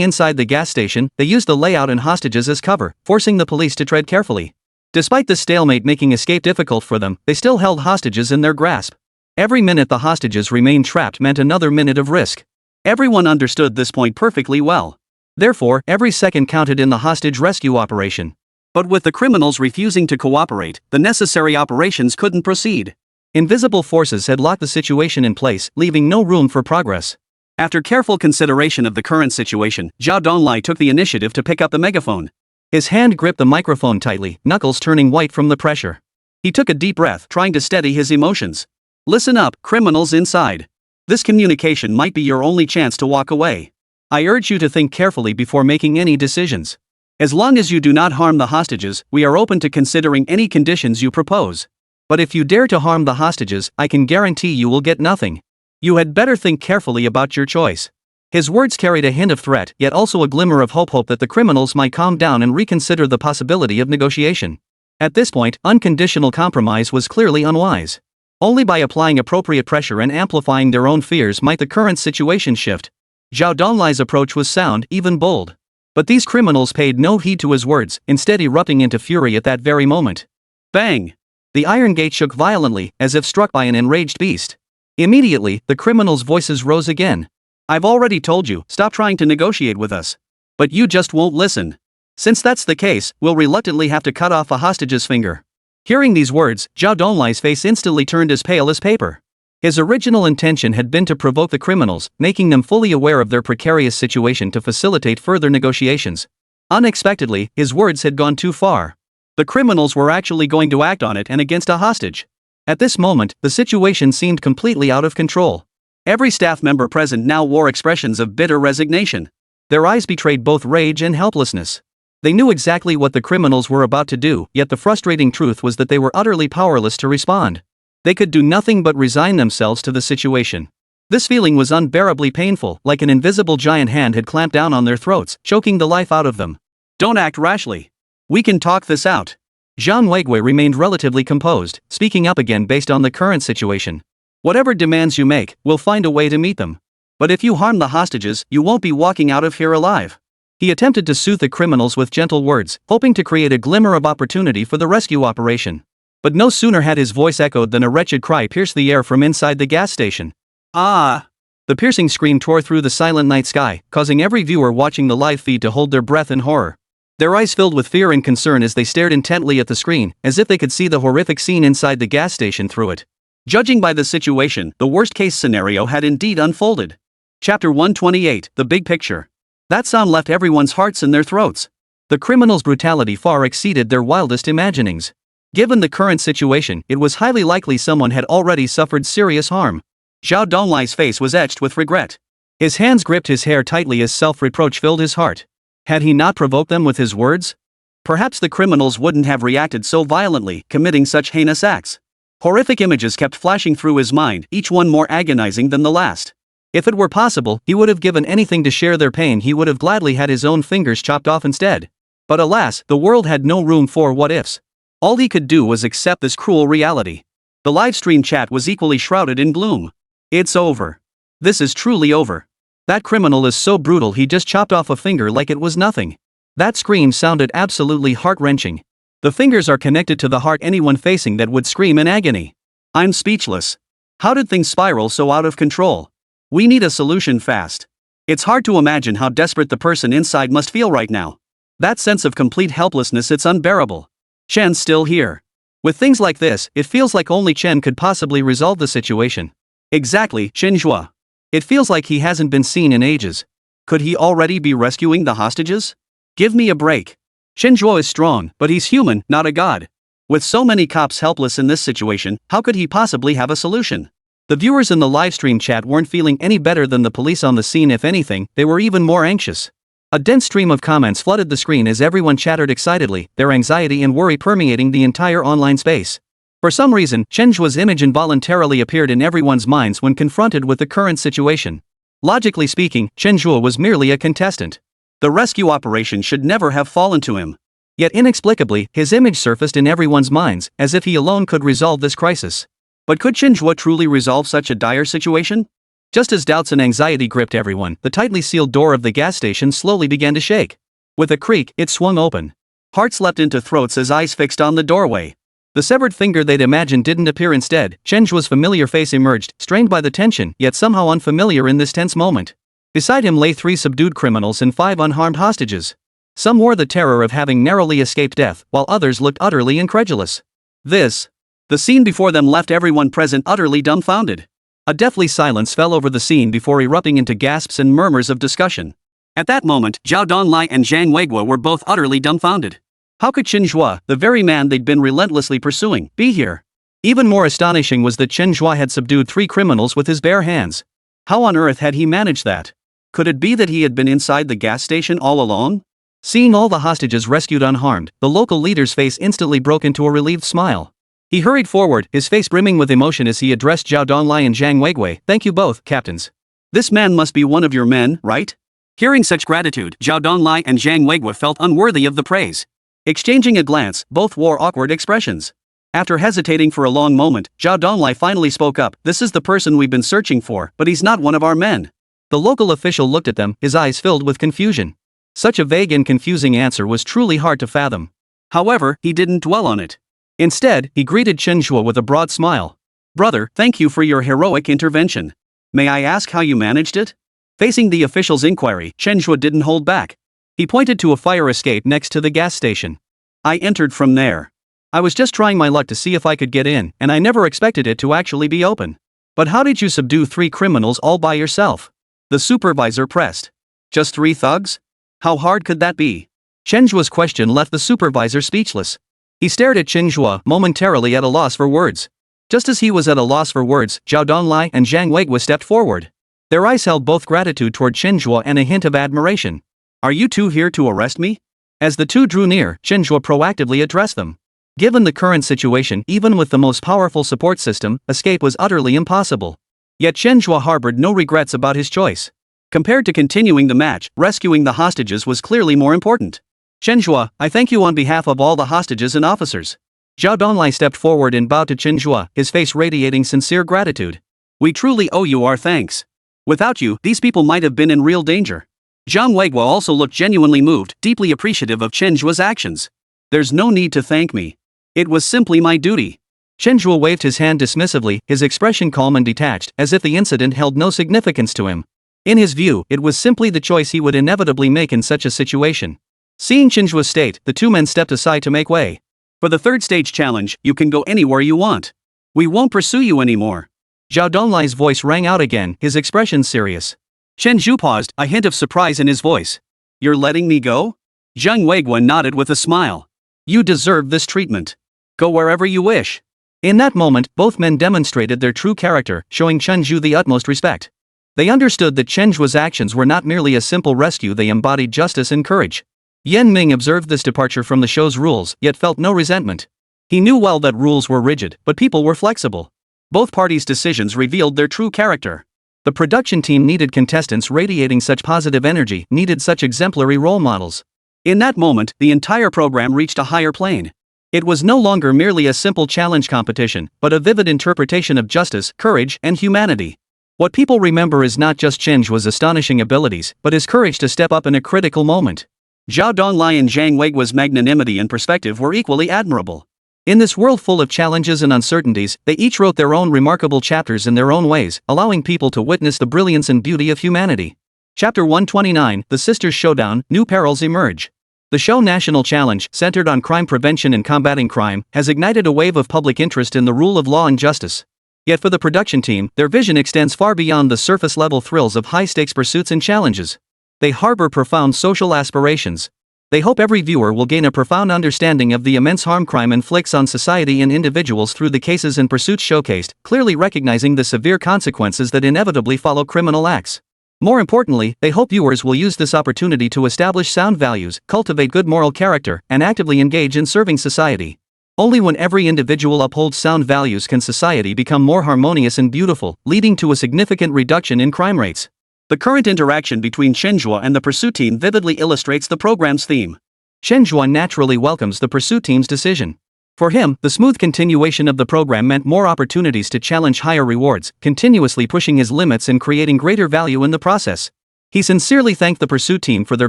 inside the gas station, they use the layout and hostages as cover, forcing the police to tread carefully. Despite the stalemate making escape difficult for them, they still held hostages in their grasp. Every minute the hostages remained trapped meant another minute of risk. Everyone understood this point perfectly well. Therefore, every second counted in the hostage rescue operation. But with the criminals refusing to cooperate, the necessary operations couldn't proceed. Invisible forces had locked the situation in place, leaving no room for progress. After careful consideration of the current situation, Zhao Donglai took the initiative to pick up the megaphone. His hand gripped the microphone tightly, knuckles turning white from the pressure. He took a deep breath, trying to steady his emotions. Listen up, criminals inside. This communication might be your only chance to walk away. I urge you to think carefully before making any decisions. As long as you do not harm the hostages, we are open to considering any conditions you propose. But if you dare to harm the hostages, I can guarantee you will get nothing. You had better think carefully about your choice. His words carried a hint of threat, yet also a glimmer of hope that the criminals might calm down and reconsider the possibility of negotiation. At this point, unconditional compromise was clearly unwise. Only by applying appropriate pressure and amplifying their own fears might the current situation shift. Zhao Donglai's approach was sound, even bold. But these criminals paid no heed to his words, instead erupting into fury at that very moment. Bang! The iron gate shook violently, as if struck by an enraged beast. Immediately, the criminals' voices rose again. I've already told you, stop trying to negotiate with us. But you just won't listen. Since that's the case, we'll reluctantly have to cut off a hostage's finger. Hearing these words, Zhao Donglai's face instantly turned as pale as paper. His original intention had been to provoke the criminals, making them fully aware of their precarious situation to facilitate further negotiations. Unexpectedly, his words had gone too far. The criminals were actually going to act on it and against a hostage. At this moment, the situation seemed completely out of control. Every staff member present now wore expressions of bitter resignation. Their eyes betrayed both rage and helplessness. They knew exactly what the criminals were about to do, yet the frustrating truth was that they were utterly powerless to respond. They could do nothing but resign themselves to the situation. This feeling was unbearably painful, like an invisible giant hand had clamped down on their throats, choking the life out of them. Don't act rashly. We can talk this out. Zhang Weigui remained relatively composed, speaking up again based on the current situation. Whatever demands you make, we'll find a way to meet them. But if you harm the hostages, you won't be walking out of here alive. He attempted to soothe the criminals with gentle words, hoping to create a glimmer of opportunity for the rescue operation. But no sooner had his voice echoed than a wretched cry pierced the air from inside the gas station. Ah! The piercing scream tore through the silent night sky, causing every viewer watching the live feed to hold their breath in horror. Their eyes filled with fear and concern as they stared intently at the screen, as if they could see the horrific scene inside the gas station through it. Judging by the situation, the worst-case scenario had indeed unfolded. Chapter 128, The Big Picture. That sound left everyone's hearts in their throats. The criminals' brutality far exceeded their wildest imaginings. Given the current situation, it was highly likely someone had already suffered serious harm. Zhao Donglai's face was etched with regret. His hands gripped his hair tightly as self-reproach filled his heart. Had he not provoked them with his words? Perhaps the criminals wouldn't have reacted so violently, committing such heinous acts. Horrific images kept flashing through his mind, each one more agonizing than the last. If it were possible, he would have given anything to share their pain. He would have gladly had his own fingers chopped off instead. But alas, the world had no room for what-ifs. All he could do was accept this cruel reality. The live-stream chat was equally shrouded in gloom. It's over. This is truly over. That criminal is so brutal he just chopped off a finger like it was nothing. That scream sounded absolutely heart-wrenching. The fingers are connected to the heart. Anyone facing that would scream in agony. I'm speechless. How did things spiral so out of control? We need a solution fast. It's hard to imagine how desperate the person inside must feel right now. That sense of complete helplessness, it's unbearable. Chen's still here. With things like this, it feels like only Chen could possibly resolve the situation. Exactly, Chen Zhe. It feels like he hasn't been seen in ages. Could he already be rescuing the hostages? Give me a break. Chen Zhe is strong, but he's human, not a god. With so many cops helpless in this situation, how could he possibly have a solution? The viewers in the livestream chat weren't feeling any better than the police on the scene. If anything, they were even more anxious. A dense stream of comments flooded the screen as everyone chattered excitedly, their anxiety and worry permeating the entire online space. For some reason, Chen Zhe's image involuntarily appeared in everyone's minds when confronted with the current situation. Logically speaking, Chen Zhe was merely a contestant. The rescue operation should never have fallen to him. Yet inexplicably, his image surfaced in everyone's minds, as if he alone could resolve this crisis. But could Chen Zhe truly resolve such a dire situation? Just as doubts and anxiety gripped everyone, the tightly sealed door of the gas station slowly began to shake. With a creak, it swung open. Hearts leapt into throats as eyes fixed on the doorway. The severed finger they'd imagined didn't appear instead. Chen Zhe's familiar face emerged, strained by the tension, yet somehow unfamiliar in this tense moment. Beside him lay 3 subdued criminals and 5 unharmed hostages. Some wore the terror of having narrowly escaped death, while others looked utterly incredulous. The scene before them left everyone present utterly dumbfounded. A deathly silence fell over the scene before erupting into gasps and murmurs of discussion. At that moment, Zhao Donglai and Zhang Weiguo were both utterly dumbfounded. How could Chen Zhe, the very man they'd been relentlessly pursuing, be here? Even more astonishing was that Chen Zhe had subdued 3 criminals with his bare hands. How on earth had he managed that? Could it be that he had been inside the gas station all along? Seeing all the hostages rescued unharmed, the local leader's face instantly broke into a relieved smile. He hurried forward, his face brimming with emotion as he addressed Zhao Donglai and Zhang Weiguo. "Thank you both, captains. This man must be one of your men, right?" Hearing such gratitude, Zhao Donglai and Zhang Weiguo felt unworthy of the praise. Exchanging a glance, both wore awkward expressions. After hesitating for a long moment, Zhao Donglai finally spoke up. "This is the person we've been searching for, but he's not one of our men." The local official looked at them, his eyes filled with confusion. Such a vague and confusing answer was truly hard to fathom. However, he didn't dwell on it. Instead, he greeted Chen Zhe with a broad smile. "Brother, thank you for your heroic intervention. May I ask how you managed it?" Facing the official's inquiry, Chen Zhe didn't hold back. He pointed to a fire escape next to the gas station. "I entered from there. I was just trying my luck to see if I could get in, and I never expected it to actually be open." "But how did you subdue 3 criminals all by yourself?" the supervisor pressed. "Just 3 thugs? How hard could that be?" Chen Zhe's question left the supervisor speechless. He stared at Chen Zhe, momentarily at a loss for words. Just as he was at a loss for words, Zhao Donglai and Zhang Weiguo stepped forward. Their eyes held both gratitude toward Chen Zhe and a hint of admiration. "Are you 2 here to arrest me?" As the 2 drew near, Chen Zhe proactively addressed them. Given the current situation, even with the most powerful support system, escape was utterly impossible. Yet Chen Zhe harbored no regrets about his choice. Compared to continuing the match, rescuing the hostages was clearly more important. "Chen Zhe, I thank you on behalf of all the hostages and officers." Zhao Donglai stepped forward and bowed to Chen Zhe, his face radiating sincere gratitude. "We truly owe you our thanks. Without you, these people might have been in real danger." Zhang Weiguo also looked genuinely moved, deeply appreciative of Chen Zhe's actions. "There's no need to thank me. It was simply my duty." Chen Zhe waved his hand dismissively, his expression calm and detached, as if the incident held no significance to him. In his view, it was simply the choice he would inevitably make in such a situation. Seeing Chen Zhe's state, the 2 men stepped aside to make way. "For the 3rd stage challenge, you can go anywhere you want. We won't pursue you anymore." Zhao Donglai's voice rang out again, his expression serious. Chen Zhe paused, a hint of surprise in his voice. "You're letting me go?" Zhang Weiguo nodded with a smile. "You deserve this treatment. Go wherever you wish." In that moment, both men demonstrated their true character, showing Chen Zhe the utmost respect. They understood that Chen Zhe's actions were not merely a simple rescue, they embodied justice and courage. Yan Ming observed this departure from the show's rules, yet felt no resentment. He knew well that rules were rigid, but people were flexible. Both parties' decisions revealed their true character. The production team needed contestants radiating such positive energy, needed such exemplary role models. In that moment, the entire program reached a higher plane. It was no longer merely a simple challenge competition, but a vivid interpretation of justice, courage, and humanity. What people remember is not just Chen Zhe's astonishing abilities, but his courage to step up in a critical moment. Zhao Donglai and Zhang Weiguo's magnanimity and perspective were equally admirable. In this world full of challenges and uncertainties, they each wrote their own remarkable chapters in their own ways, allowing people to witness the brilliance and beauty of humanity. Chapter 129, The Sisters Showdown, New Perils Emerge. The show National Challenge, centered on crime prevention and combating crime, has ignited a wave of public interest in the rule of law and justice. Yet for the production team, their vision extends far beyond the surface-level thrills of high-stakes pursuits and challenges. They harbor profound social aspirations. They hope every viewer will gain a profound understanding of the immense harm crime inflicts on society and individuals through the cases and pursuits showcased, clearly recognizing the severe consequences that inevitably follow criminal acts. More importantly, they hope viewers will use this opportunity to establish sound values, cultivate good moral character, and actively engage in serving society. Only when every individual upholds sound values can society become more harmonious and beautiful, leading to a significant reduction in crime rates. The current interaction between Chen Zhe and the pursuit team vividly illustrates the program's theme. Chen Zhe naturally welcomes the pursuit team's decision. For him, the smooth continuation of the program meant more opportunities to challenge higher rewards, continuously pushing his limits and creating greater value in the process. He sincerely thanked the pursuit team for their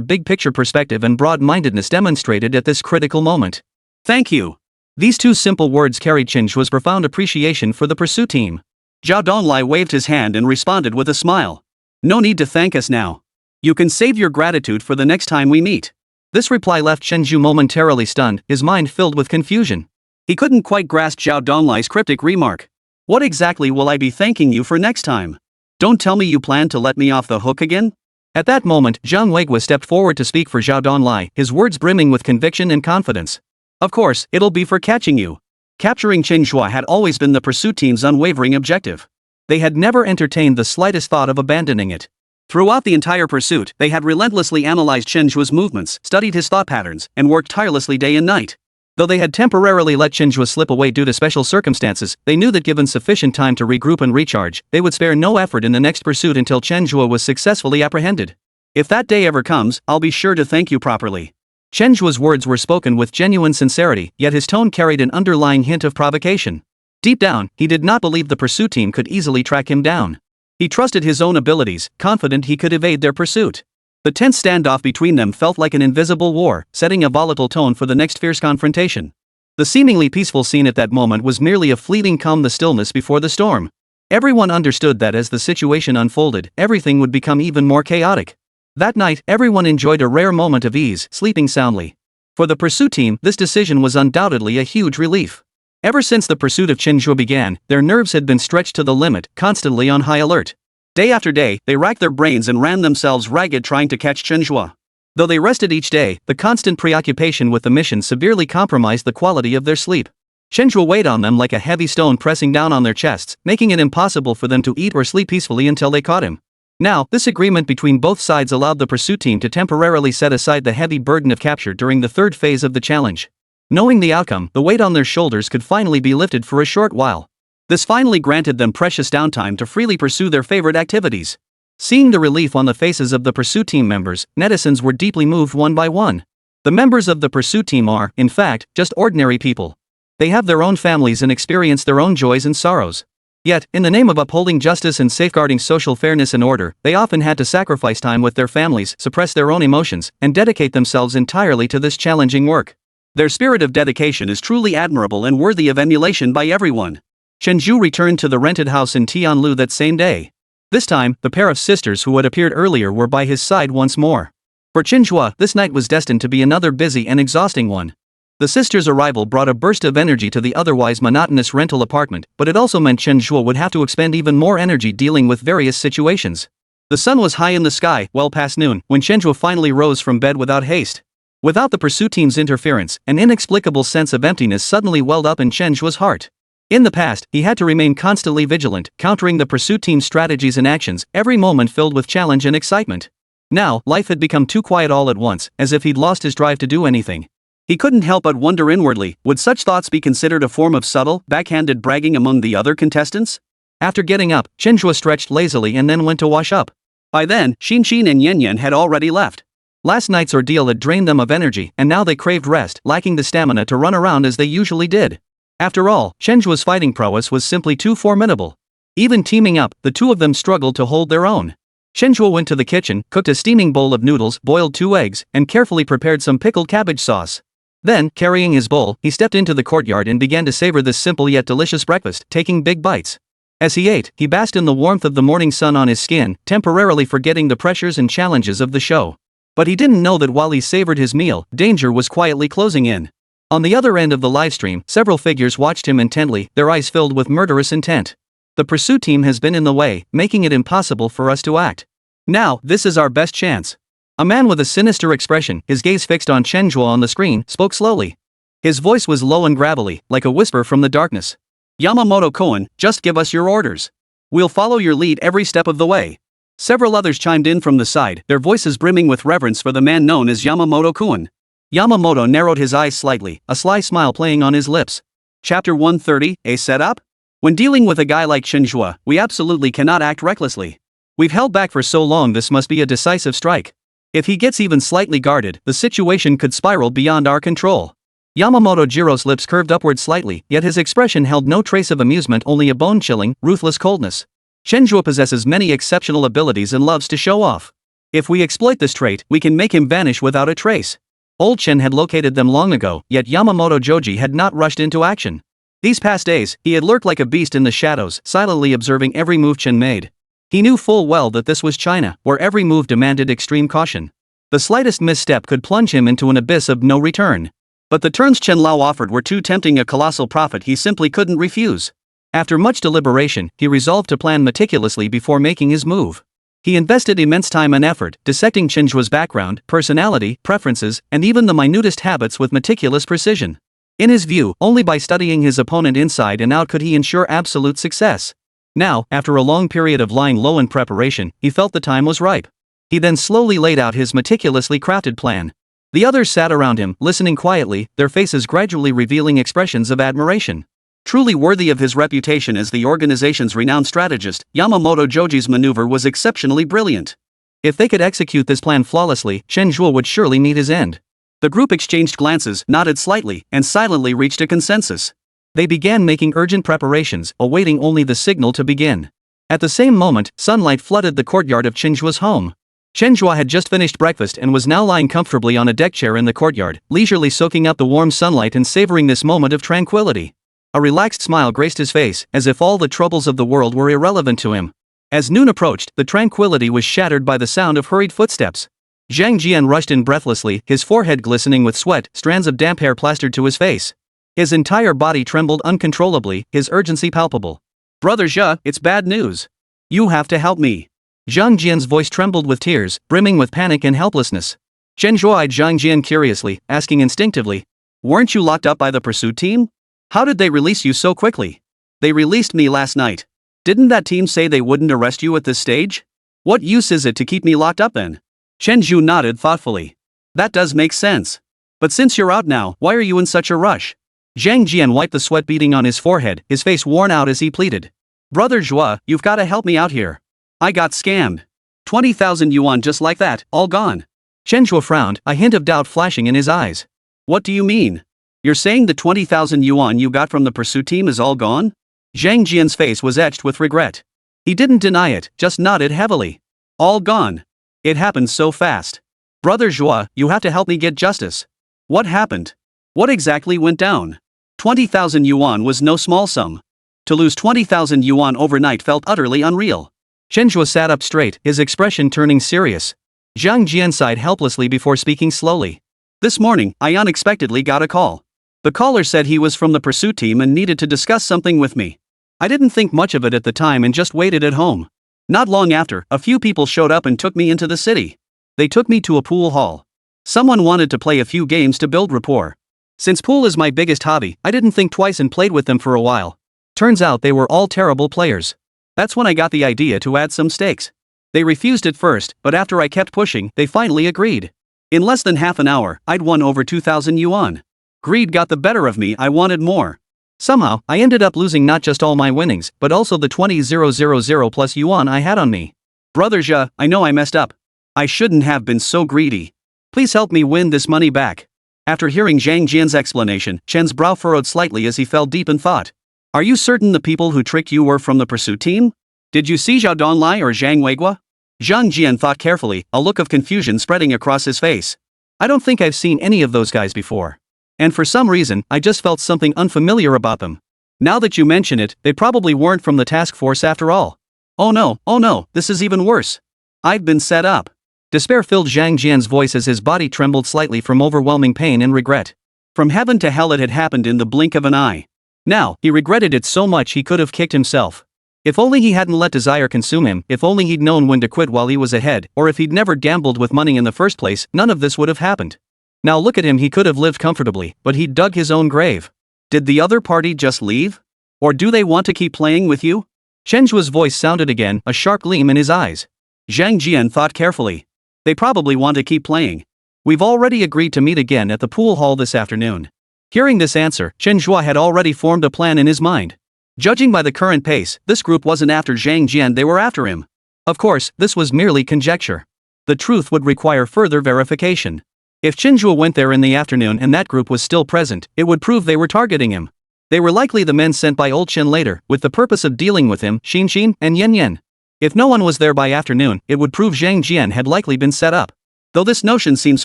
big-picture perspective and broad-mindedness demonstrated at this critical moment. Thank you. These two simple words carried Chen Zhe's profound appreciation for the pursuit team. Zhao Donglai waved his hand and responded with a smile. No need to thank us now. You can save your gratitude for the next time we meet. This reply left Chen Zhe momentarily stunned, his mind filled with confusion. He couldn't quite grasp Zhao Donglai's cryptic remark. What exactly will I be thanking you for next time? Don't tell me you plan to let me off the hook again? At that moment, Zhang Weiguo stepped forward to speak for Zhao Donglai, his words brimming with conviction and confidence. Of course, it'll be for catching you. Capturing Chen Zhe had always been the pursuit team's unwavering objective. They had never entertained the slightest thought of abandoning it. Throughout the entire pursuit, they had relentlessly analyzed Chen Zhe's movements, studied his thought patterns, and worked tirelessly day and night. Though they had temporarily let Chen Zhe slip away due to special circumstances, they knew that given sufficient time to regroup and recharge, they would spare no effort in the next pursuit until Chen Zhe was successfully apprehended. If that day ever comes, I'll be sure to thank you properly. Chen Zhe's words were spoken with genuine sincerity, yet his tone carried an underlying hint of provocation. Deep down, he did not believe the pursuit team could easily track him down. He trusted his own abilities, confident he could evade their pursuit. The tense standoff between them felt like an invisible war, setting a volatile tone for the next fierce confrontation. The seemingly peaceful scene at that moment was merely a fleeting calm, the stillness before the storm. Everyone understood that as the situation unfolded, everything would become even more chaotic. That night, everyone enjoyed a rare moment of ease, sleeping soundly. For the pursuit team, this decision was undoubtedly a huge relief. Ever since the pursuit of Chen Zhe began, their nerves had been stretched to the limit, constantly on high alert. Day after day, they racked their brains and ran themselves ragged trying to catch Chen Zhe. Though they rested each day, the constant preoccupation with the mission severely compromised the quality of their sleep. Chen Zhe weighed on them like a heavy stone pressing down on their chests, making it impossible for them to eat or sleep peacefully until they caught him. Now, this agreement between both sides allowed the pursuit team to temporarily set aside the heavy burden of capture during the third phase of the challenge. Knowing the outcome, the weight on their shoulders could finally be lifted for a short while. This finally granted them precious downtime to freely pursue their favorite activities. Seeing the relief on the faces of the pursuit team members, netizens were deeply moved one by one. The members of the pursuit team are, in fact, just ordinary people. They have their own families and experience their own joys and sorrows. Yet, in the name of upholding justice and safeguarding social fairness and order, they often had to sacrifice time with their families, suppress their own emotions, and dedicate themselves entirely to this challenging work. Their spirit of dedication is truly admirable and worthy of emulation by everyone. Chen Zhe returned to the rented house in Tianlu that same day. This time, the pair of sisters who had appeared earlier were by his side once more. For Chen Zhe, this night was destined to be another busy and exhausting one. The sisters' arrival brought a burst of energy to the otherwise monotonous rental apartment, but it also meant Chen Zhe would have to expend even more energy dealing with various situations. The sun was high in the sky, well past noon, when Chen Zhe finally rose from bed without haste. Without the pursuit team's interference, an inexplicable sense of emptiness suddenly welled up in Chen Zhe's heart. In the past, he had to remain constantly vigilant, countering the pursuit team's strategies and actions, every moment filled with challenge and excitement. Now, life had become too quiet all at once, as if he'd lost his drive to do anything. He couldn't help but wonder inwardly, would such thoughts be considered a form of subtle, backhanded bragging among the other contestants? After getting up, Chen Zhe stretched lazily and then went to wash up. By then, Xin and Yan had already left. Last night's ordeal had drained them of energy, and now they craved rest, lacking the stamina to run around as they usually did. After all, Chen Zhe's fighting prowess was simply too formidable. Even teaming up, the two of them struggled to hold their own. Chen Zhe went to the kitchen, cooked a steaming bowl of noodles, boiled 2 eggs, and carefully prepared some pickled cabbage sauce. Then, carrying his bowl, he stepped into the courtyard and began to savor this simple yet delicious breakfast, taking big bites. As he ate, he basked in the warmth of the morning sun on his skin, temporarily forgetting the pressures and challenges of the show. But he didn't know that while he savored his meal, danger was quietly closing in. On the other end of the livestream, several figures watched him intently, their eyes filled with murderous intent. The pursuit team has been in the way, making it impossible for us to act. Now, this is our best chance. A man with a sinister expression, his gaze fixed on Chen Zhe on the screen, spoke slowly. His voice was low and gravelly, like a whisper from the darkness. Yamamoto-kun, just give us your orders. We'll follow your lead every step of the way. Several others chimed in from the side, their voices brimming with reverence for the man known as Yamamoto-kun. Yamamoto narrowed his eyes slightly, a sly smile playing on his lips. Chapter 130, a setup? When dealing with a guy like Chen Zhe, we absolutely cannot act recklessly. We've held back for so long, this must be a decisive strike. If he gets even slightly guarded, the situation could spiral beyond our control. Yamamoto Jiro's lips curved upward slightly, yet his expression held no trace of amusement, only a bone-chilling, ruthless coldness. Chen Zhe possesses many exceptional abilities and loves to show off. If we exploit this trait, we can make him vanish without a trace. Old Chen had located them long ago, yet Yamamoto Joji had not rushed into action. These past days, he had lurked like a beast in the shadows, silently observing every move Chen made. He knew full well that this was China, where every move demanded extreme caution. The slightest misstep could plunge him into an abyss of no return. But the turns Chen Lao offered were too tempting, a colossal profit he simply couldn't refuse. After much deliberation, he resolved to plan meticulously before making his move. He invested immense time and effort, dissecting Chen Zhe's background, personality, preferences, and even the minutest habits with meticulous precision. In his view, only by studying his opponent inside and out could he ensure absolute success. Now, after a long period of lying low in preparation, he felt the time was ripe. He then slowly laid out his meticulously crafted plan. The others sat around him, listening quietly, their faces gradually revealing expressions of admiration. Truly worthy of his reputation as the organization's renowned strategist, Yamamoto Joji's maneuver was exceptionally brilliant. If they could execute this plan flawlessly, Chen Zhe would surely meet his end. The group exchanged glances, nodded slightly, and silently reached a consensus. They began making urgent preparations, awaiting only the signal to begin. At the same moment, sunlight flooded the courtyard of Chen Zhe's home. Chen Zhe had just finished breakfast and was now lying comfortably on a deck chair in the courtyard, leisurely soaking up the warm sunlight and savoring this moment of tranquility. A relaxed smile graced his face, as if all the troubles of the world were irrelevant to him. As noon approached, the tranquility was shattered by the sound of hurried footsteps. Zhang Jian rushed in breathlessly, his forehead glistening with sweat, strands of damp hair plastered to his face. His entire body trembled uncontrollably, his urgency palpable. "Brother Zhe, it's bad news. You have to help me." Zhang Jian's voice trembled with tears, brimming with panic and helplessness. Chen Zhe eyed Zhang Jian curiously, asking instinctively, "Weren't you locked up by the pursuit team? How did they release you so quickly?" "They released me last night. Didn't that team say they wouldn't arrest you at this stage? What use is it to keep me locked up then?" Chen Zhe nodded thoughtfully. "That does make sense. But since you're out now, why are you in such a rush?" Zhang Jian wiped the sweat beading on his forehead, his face worn out as he pleaded. "Brother Zhe, you've got to help me out here. I got scammed. 20,000 yuan just like that, all gone." Chen Zhe frowned, a hint of doubt flashing in his eyes. "What do you mean? You're saying the 20,000 yuan you got from the pursuit team is all gone?" Zhang Jian's face was etched with regret. He didn't deny it, just nodded heavily. "All gone. It happened so fast. Brother Zhe, you have to help me get justice. What happened? What exactly went down?" 20,000 yuan was no small sum. To lose 20,000 yuan overnight felt utterly unreal. Chen Zhe sat up straight, his expression turning serious. Zhang Jian sighed helplessly before speaking slowly. "This morning, I unexpectedly got a call. The caller said he was from the pursuit team and needed to discuss something with me. I didn't think much of it at the time and just waited at home. Not long after, a few people showed up and took me into the city. They took me to a pool hall. Someone wanted to play a few games to build rapport. Since pool is my biggest hobby, I didn't think twice and played with them for a while. Turns out they were all terrible players. That's when I got the idea to add some stakes. They refused at first, but after I kept pushing, they finally agreed. In less than half an hour, I'd won over 2,000 yuan. Greed got the better of me, I wanted more. Somehow, I ended up losing not just all my winnings, but also the 20,000 plus yuan I had on me. Brother Zhe, I know I messed up. I shouldn't have been so greedy. Please help me win this money back." After hearing Zhang Jian's explanation, Chen's brow furrowed slightly as he fell deep in thought. "Are you certain the people who tricked you were from the pursuit team? Did you see Zhao Donlai or Zhang Weigua?" Zhang Jian thought carefully, a look of confusion spreading across his face. "I don't think I've seen any of those guys before. And for some reason, I just felt something unfamiliar about them. Now that you mention it, they probably weren't from the task force after all. Oh no, this is even worse. I've been set up." Despair filled Zhang Jian's voice as his body trembled slightly from overwhelming pain and regret. From heaven to hell it had happened in the blink of an eye. Now, he regretted it so much he could have kicked himself. If only he hadn't let desire consume him, if only he'd known when to quit while he was ahead, or if he'd never gambled with money in the first place, none of this would have happened. Now look at him, he could have lived comfortably, but he'd dug his own grave. Did the other party just leave? Or do they want to keep playing with you? Chen Zhe's voice sounded again, a sharp gleam in his eyes. Zhang Jian thought carefully. They probably want to keep playing. We've already agreed to meet again at the pool hall this afternoon. Hearing this answer, Chen Zhe had already formed a plan in his mind. Judging by the current pace, this group wasn't after Zhang Jian, they were after him. Of course, this was merely conjecture. The truth would require further verification. If Chen Zhe went there in the afternoon and that group was still present, it would prove they were targeting him. They were likely the men sent by old Chen later, with the purpose of dealing with him, Xin and Yen. If no one was there by afternoon, it would prove Zhang Jian had likely been set up. Though this notion seems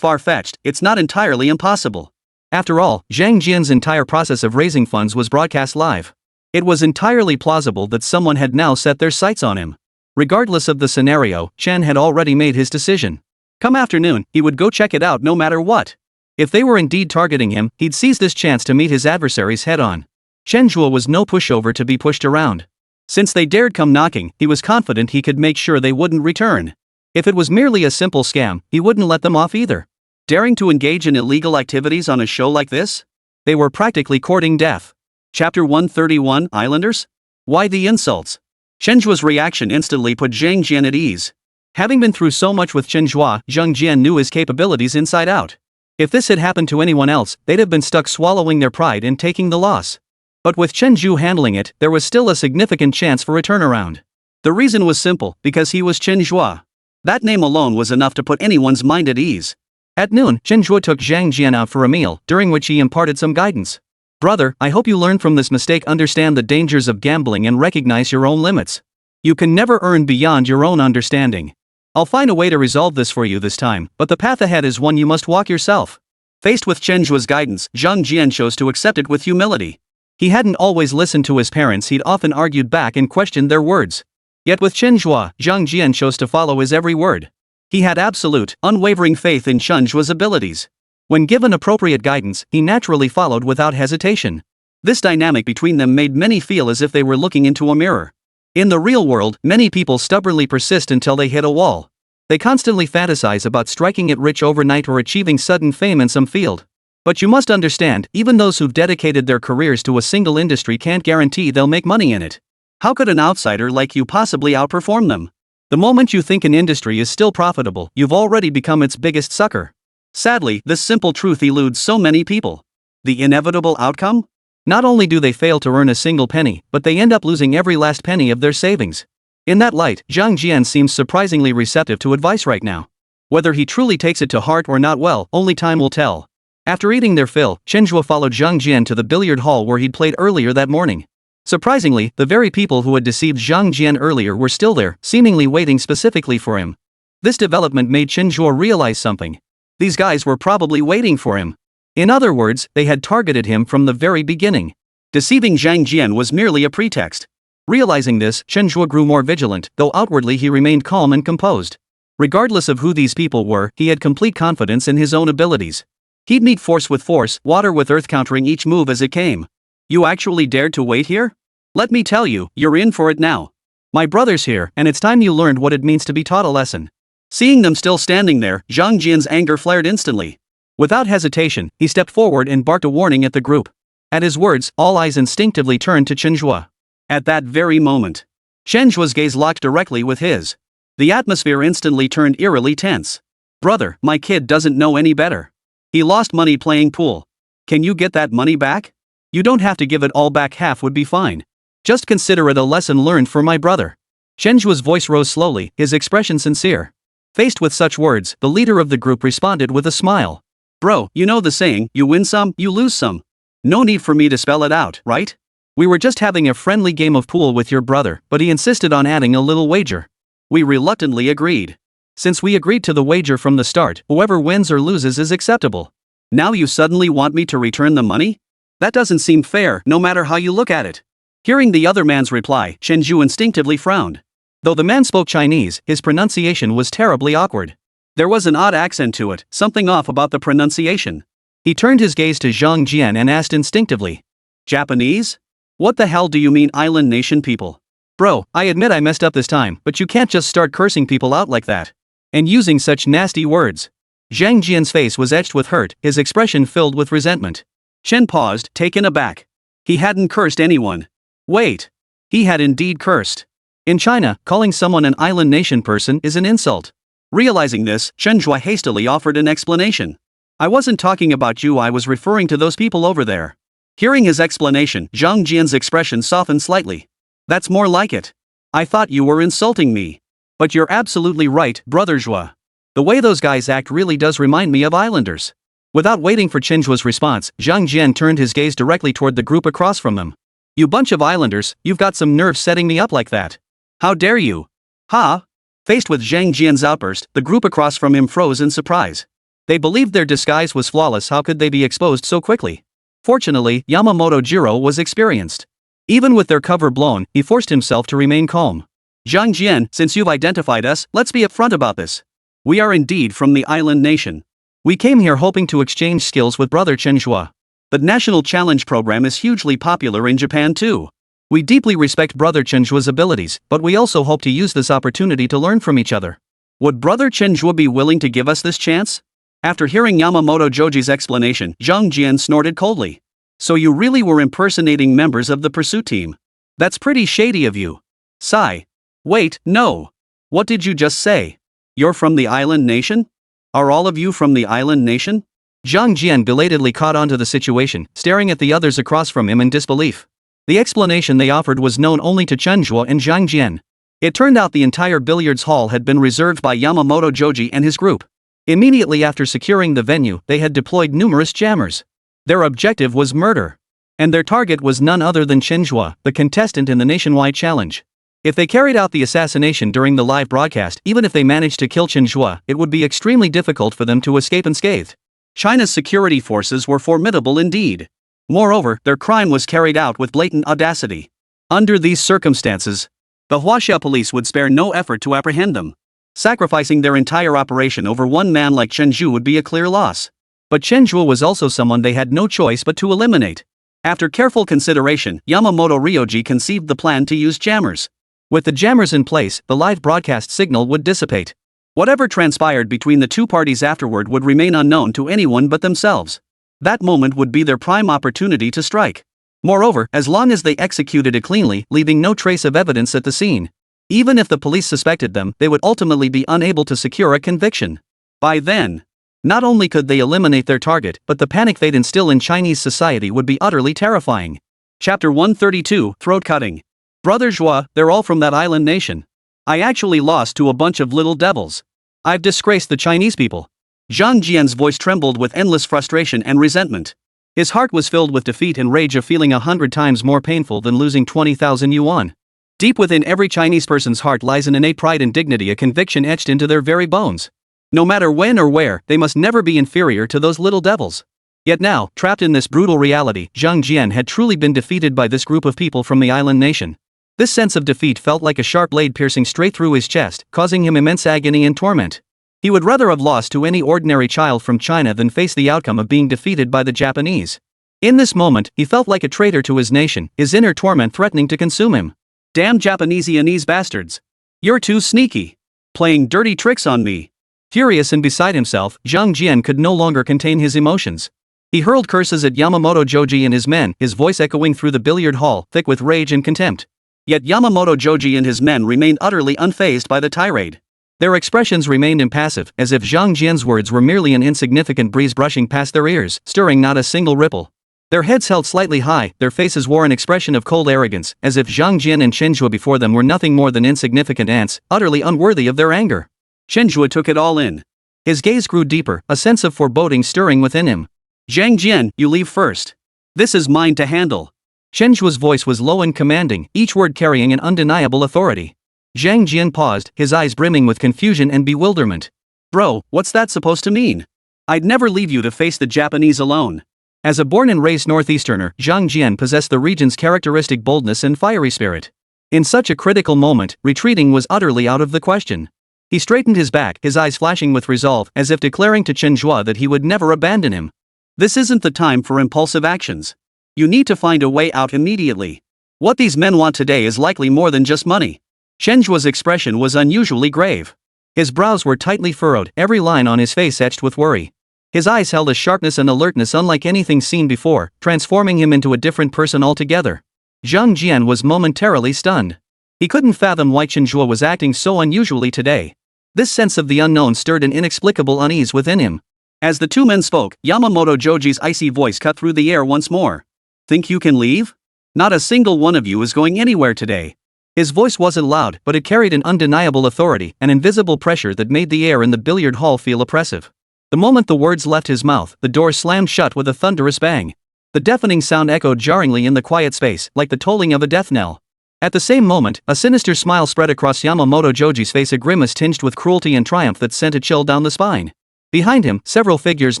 far-fetched, it's not entirely impossible. After all, Zhang Jian's entire process of raising funds was broadcast live. It was entirely plausible that someone had now set their sights on him. Regardless of the scenario, Chen had already made his decision. Come afternoon, he would go check it out no matter what. If they were indeed targeting him, he'd seize this chance to meet his adversaries head-on. Chen Zhe was no pushover to be pushed around. Since they dared come knocking, he was confident he could make sure they wouldn't return. If it was merely a simple scam, he wouldn't let them off either. Daring to engage in illegal activities on a show like this? They were practically courting death. Chapter 131, Islanders? Why the insults? Chen Zhe's reaction instantly put Zhang Jian at ease. Having been through so much with Chen Zhe, Zhang Jian knew his capabilities inside out. If this had happened to anyone else, they'd have been stuck swallowing their pride and taking the loss. But with Chen Zhe handling it, there was still a significant chance for a turnaround. The reason was simple, because he was Chen Zhe. That name alone was enough to put anyone's mind at ease. At noon, Chen Zhe took Zhang Jian out for a meal, during which he imparted some guidance. Brother, I hope you learn from this mistake, understand the dangers of gambling and recognize your own limits. You can never earn beyond your own understanding. I'll find a way to resolve this for you this time, but the path ahead is one you must walk yourself. Faced with Chen Zhe's guidance, Zhang Jian chose to accept it with humility. He hadn't always listened to his parents, he'd often argued back and questioned their words. Yet with Chen Zhe, Zhang Jian chose to follow his every word. He had absolute, unwavering faith in Chen Zhe's abilities. When given appropriate guidance, he naturally followed without hesitation. This dynamic between them made many feel as if they were looking into a mirror. In the real world, many people stubbornly persist until they hit a wall. They constantly fantasize about striking it rich overnight or achieving sudden fame in some field. But you must understand, even those who've dedicated their careers to a single industry can't guarantee they'll make money in it. How could an outsider like you possibly outperform them? The moment you think an industry is still profitable, you've already become its biggest sucker. Sadly, this simple truth eludes so many people. The inevitable outcome? Not only do they fail to earn a single penny, but they end up losing every last penny of their savings. In that light, Zhang Jian seems surprisingly receptive to advice right now. Whether he truly takes it to heart or not, well, only time will tell. After eating their fill, Chen Zhe followed Zhang Jian to the billiard hall where he'd played earlier that morning. Surprisingly, the very people who had deceived Zhang Jian earlier were still there, seemingly waiting specifically for him. This development made Chen Zhe realize something. These guys were probably waiting for him. In other words, they had targeted him from the very beginning. Deceiving Zhang Jian was merely a pretext. Realizing this, Chen Zhe grew more vigilant, though outwardly he remained calm and composed. Regardless of who these people were, he had complete confidence in his own abilities. He'd meet force with force, water with earth, countering each move as it came. You actually dared to wait here? Let me tell you, you're in for it now. My brother's here, and it's time you learned what it means to be taught a lesson. Seeing them still standing there, Zhang Jian's anger flared instantly. Without hesitation, he stepped forward and barked a warning at the group. At his words, all eyes instinctively turned to Chen Zhe. At that very moment, Chen Zhe's gaze locked directly with his. The atmosphere instantly turned eerily tense. Brother, my kid doesn't know any better. He lost money playing pool. Can you get that money back? You don't have to give it all back, half would be fine. Just consider it a lesson learned for my brother. Chen Zhe's voice rose slowly, his expression sincere. Faced with such words, the leader of the group responded with a smile. Bro, you know the saying, you win some, you lose some. No need for me to spell it out, right? We were just having a friendly game of pool with your brother, but he insisted on adding a little wager. We reluctantly agreed. Since we agreed to the wager from the start, whoever wins or loses is acceptable. Now you suddenly want me to return the money? That doesn't seem fair, no matter how you look at it. Hearing the other man's reply, Chen Zhe instinctively frowned. Though the man spoke Chinese, his pronunciation was terribly awkward. There was an odd accent to it, something off about the pronunciation. He turned his gaze to Zhang Jian and asked instinctively. Japanese? What the hell do you mean, island nation people? Bro, I admit I messed up this time, but you can't just start cursing people out like that. And using such nasty words. Zhang Jian's face was etched with hurt, his expression filled with resentment. Chen paused, taken aback. He hadn't cursed anyone. Wait. He had indeed cursed. In China, calling someone an island nation person is an insult. Realizing this, Chen Zhe hastily offered an explanation. I wasn't talking about you, I was referring to those people over there. Hearing his explanation, Zhang Jian's expression softened slightly. That's more like it. I thought you were insulting me. But you're absolutely right, Brother Zhe. The way those guys act really does remind me of islanders. Without waiting for Chen Zhe's response, Zhang Jian turned his gaze directly toward the group across from them. You bunch of islanders, you've got some nerve setting me up like that. How dare you? Ha! Faced with Zhang Jian's outburst, the group across from him froze in surprise. They believed their disguise was flawless. How could they be exposed so quickly? Fortunately, Yamamoto Jiro was experienced. Even with their cover blown, he forced himself to remain calm. Zhang Jian, since you've identified us, let's be upfront about this. We are indeed from the island nation. We came here hoping to exchange skills with brother Chen Zhe. The National Challenge program is hugely popular in Japan too. We deeply respect brother Chen Zhe's abilities, but we also hope to use this opportunity to learn from each other. Would brother Chen Zhe be willing to give us this chance? After hearing Yamamoto Joji's explanation, Zhang Jian snorted coldly. So you really were impersonating members of the pursuit team? That's pretty shady of you. Sigh. Wait, no. What did you just say? You're from the island nation? Are all of you from the island nation? Zhang Jian belatedly caught on to the situation, staring at the others across from him in disbelief. The explanation they offered was known only to Chen Zhe and Zhang Jian. It turned out the entire billiards hall had been reserved by Yamamoto Joji and his group. Immediately after securing the venue, they had deployed numerous jammers. Their objective was murder. And their target was none other than Chen Zhe, the contestant in the nationwide challenge. If they carried out the assassination during the live broadcast, even if they managed to kill Chen Zhe, it would be extremely difficult for them to escape unscathed. China's security forces were formidable indeed. Moreover, their crime was carried out with blatant audacity. Under these circumstances, the Huaxia police would spare no effort to apprehend them. Sacrificing their entire operation over one man like Chen Zhe would be a clear loss. But Chen Zhe was also someone they had no choice but to eliminate. After careful consideration, Yamamoto Ryoji conceived the plan to use jammers. With the jammers in place, the live broadcast signal would dissipate. Whatever transpired between the two parties afterward would remain unknown to anyone but themselves. That moment would be their prime opportunity to strike. Moreover, as long as they executed it cleanly, leaving no trace of evidence at the scene, even if the police suspected them, they would ultimately be unable to secure a conviction. By then, not only could they eliminate their target, but the panic they'd instill in Chinese society would be utterly terrifying. Chapter 132, Throat Cutting. Brother Zhe, they're all from that island nation. I actually lost to a bunch of little devils. I've disgraced the Chinese people. Zhang Jian's voice trembled with endless frustration and resentment. His heart was filled with defeat and rage, a feeling 100 times more painful than losing 20,000 yuan. Deep within every Chinese person's heart lies an innate pride and dignity, a conviction etched into their very bones. No matter when or where, they must never be inferior to those little devils. Yet now, trapped in this brutal reality, Zhang Jian had truly been defeated by this group of people from the island nation. This sense of defeat felt like a sharp blade piercing straight through his chest, causing him immense agony and torment. He would rather have lost to any ordinary child from China than face the outcome of being defeated by the Japanese. In this moment, he felt like a traitor to his nation, his inner torment threatening to consume him. Damn Japanese bastards. You're too sneaky. Playing dirty tricks on me. Furious and beside himself, Zhang Jian could no longer contain his emotions. He hurled curses at Yamamoto Joji and his men, his voice echoing through the billiard hall, thick with rage and contempt. Yet Yamamoto Joji and his men remained utterly unfazed by the tirade. Their expressions remained impassive, as if Zhang Jian's words were merely an insignificant breeze brushing past their ears, stirring not a single ripple. Their heads held slightly high, their faces wore an expression of cold arrogance, as if Zhang Jian and Chen Zhe before them were nothing more than insignificant ants, utterly unworthy of their anger. Chen Zhe took it all in. His gaze grew deeper, a sense of foreboding stirring within him. Zhang Jian, you leave first. This is mine to handle. Chen Zhe's voice was low and commanding, each word carrying an undeniable authority. Zhang Jian paused, his eyes brimming with confusion and bewilderment. Bro, what's that supposed to mean? I'd never leave you to face the Japanese alone. As a born and raised northeasterner, Zhang Jian possessed the region's characteristic boldness and fiery spirit. In such a critical moment, retreating was utterly out of the question. He straightened his back, his eyes flashing with resolve, as if declaring to Chen Zhe that he would never abandon him. This isn't the time for impulsive actions. You need to find a way out immediately. What these men want today is likely more than just money. Chen Zhe's expression was unusually grave. His brows were tightly furrowed, every line on his face etched with worry. His eyes held a sharpness and alertness unlike anything seen before, transforming him into a different person altogether. Zhang Jian was momentarily stunned. He couldn't fathom why Chen Zhe was acting so unusually today. This sense of the unknown stirred an inexplicable unease within him. As the two men spoke, Yamamoto Joji's icy voice cut through the air once more. Think you can leave? Not a single one of you is going anywhere today. His voice wasn't loud, but it carried an undeniable authority, an invisible pressure that made the air in the billiard hall feel oppressive. The moment the words left his mouth, the door slammed shut with a thunderous bang. The deafening sound echoed jarringly in the quiet space, like the tolling of a death knell. At the same moment, a sinister smile spread across Yamamoto Joji's face, a grimace tinged with cruelty and triumph that sent a chill down the spine. Behind him, several figures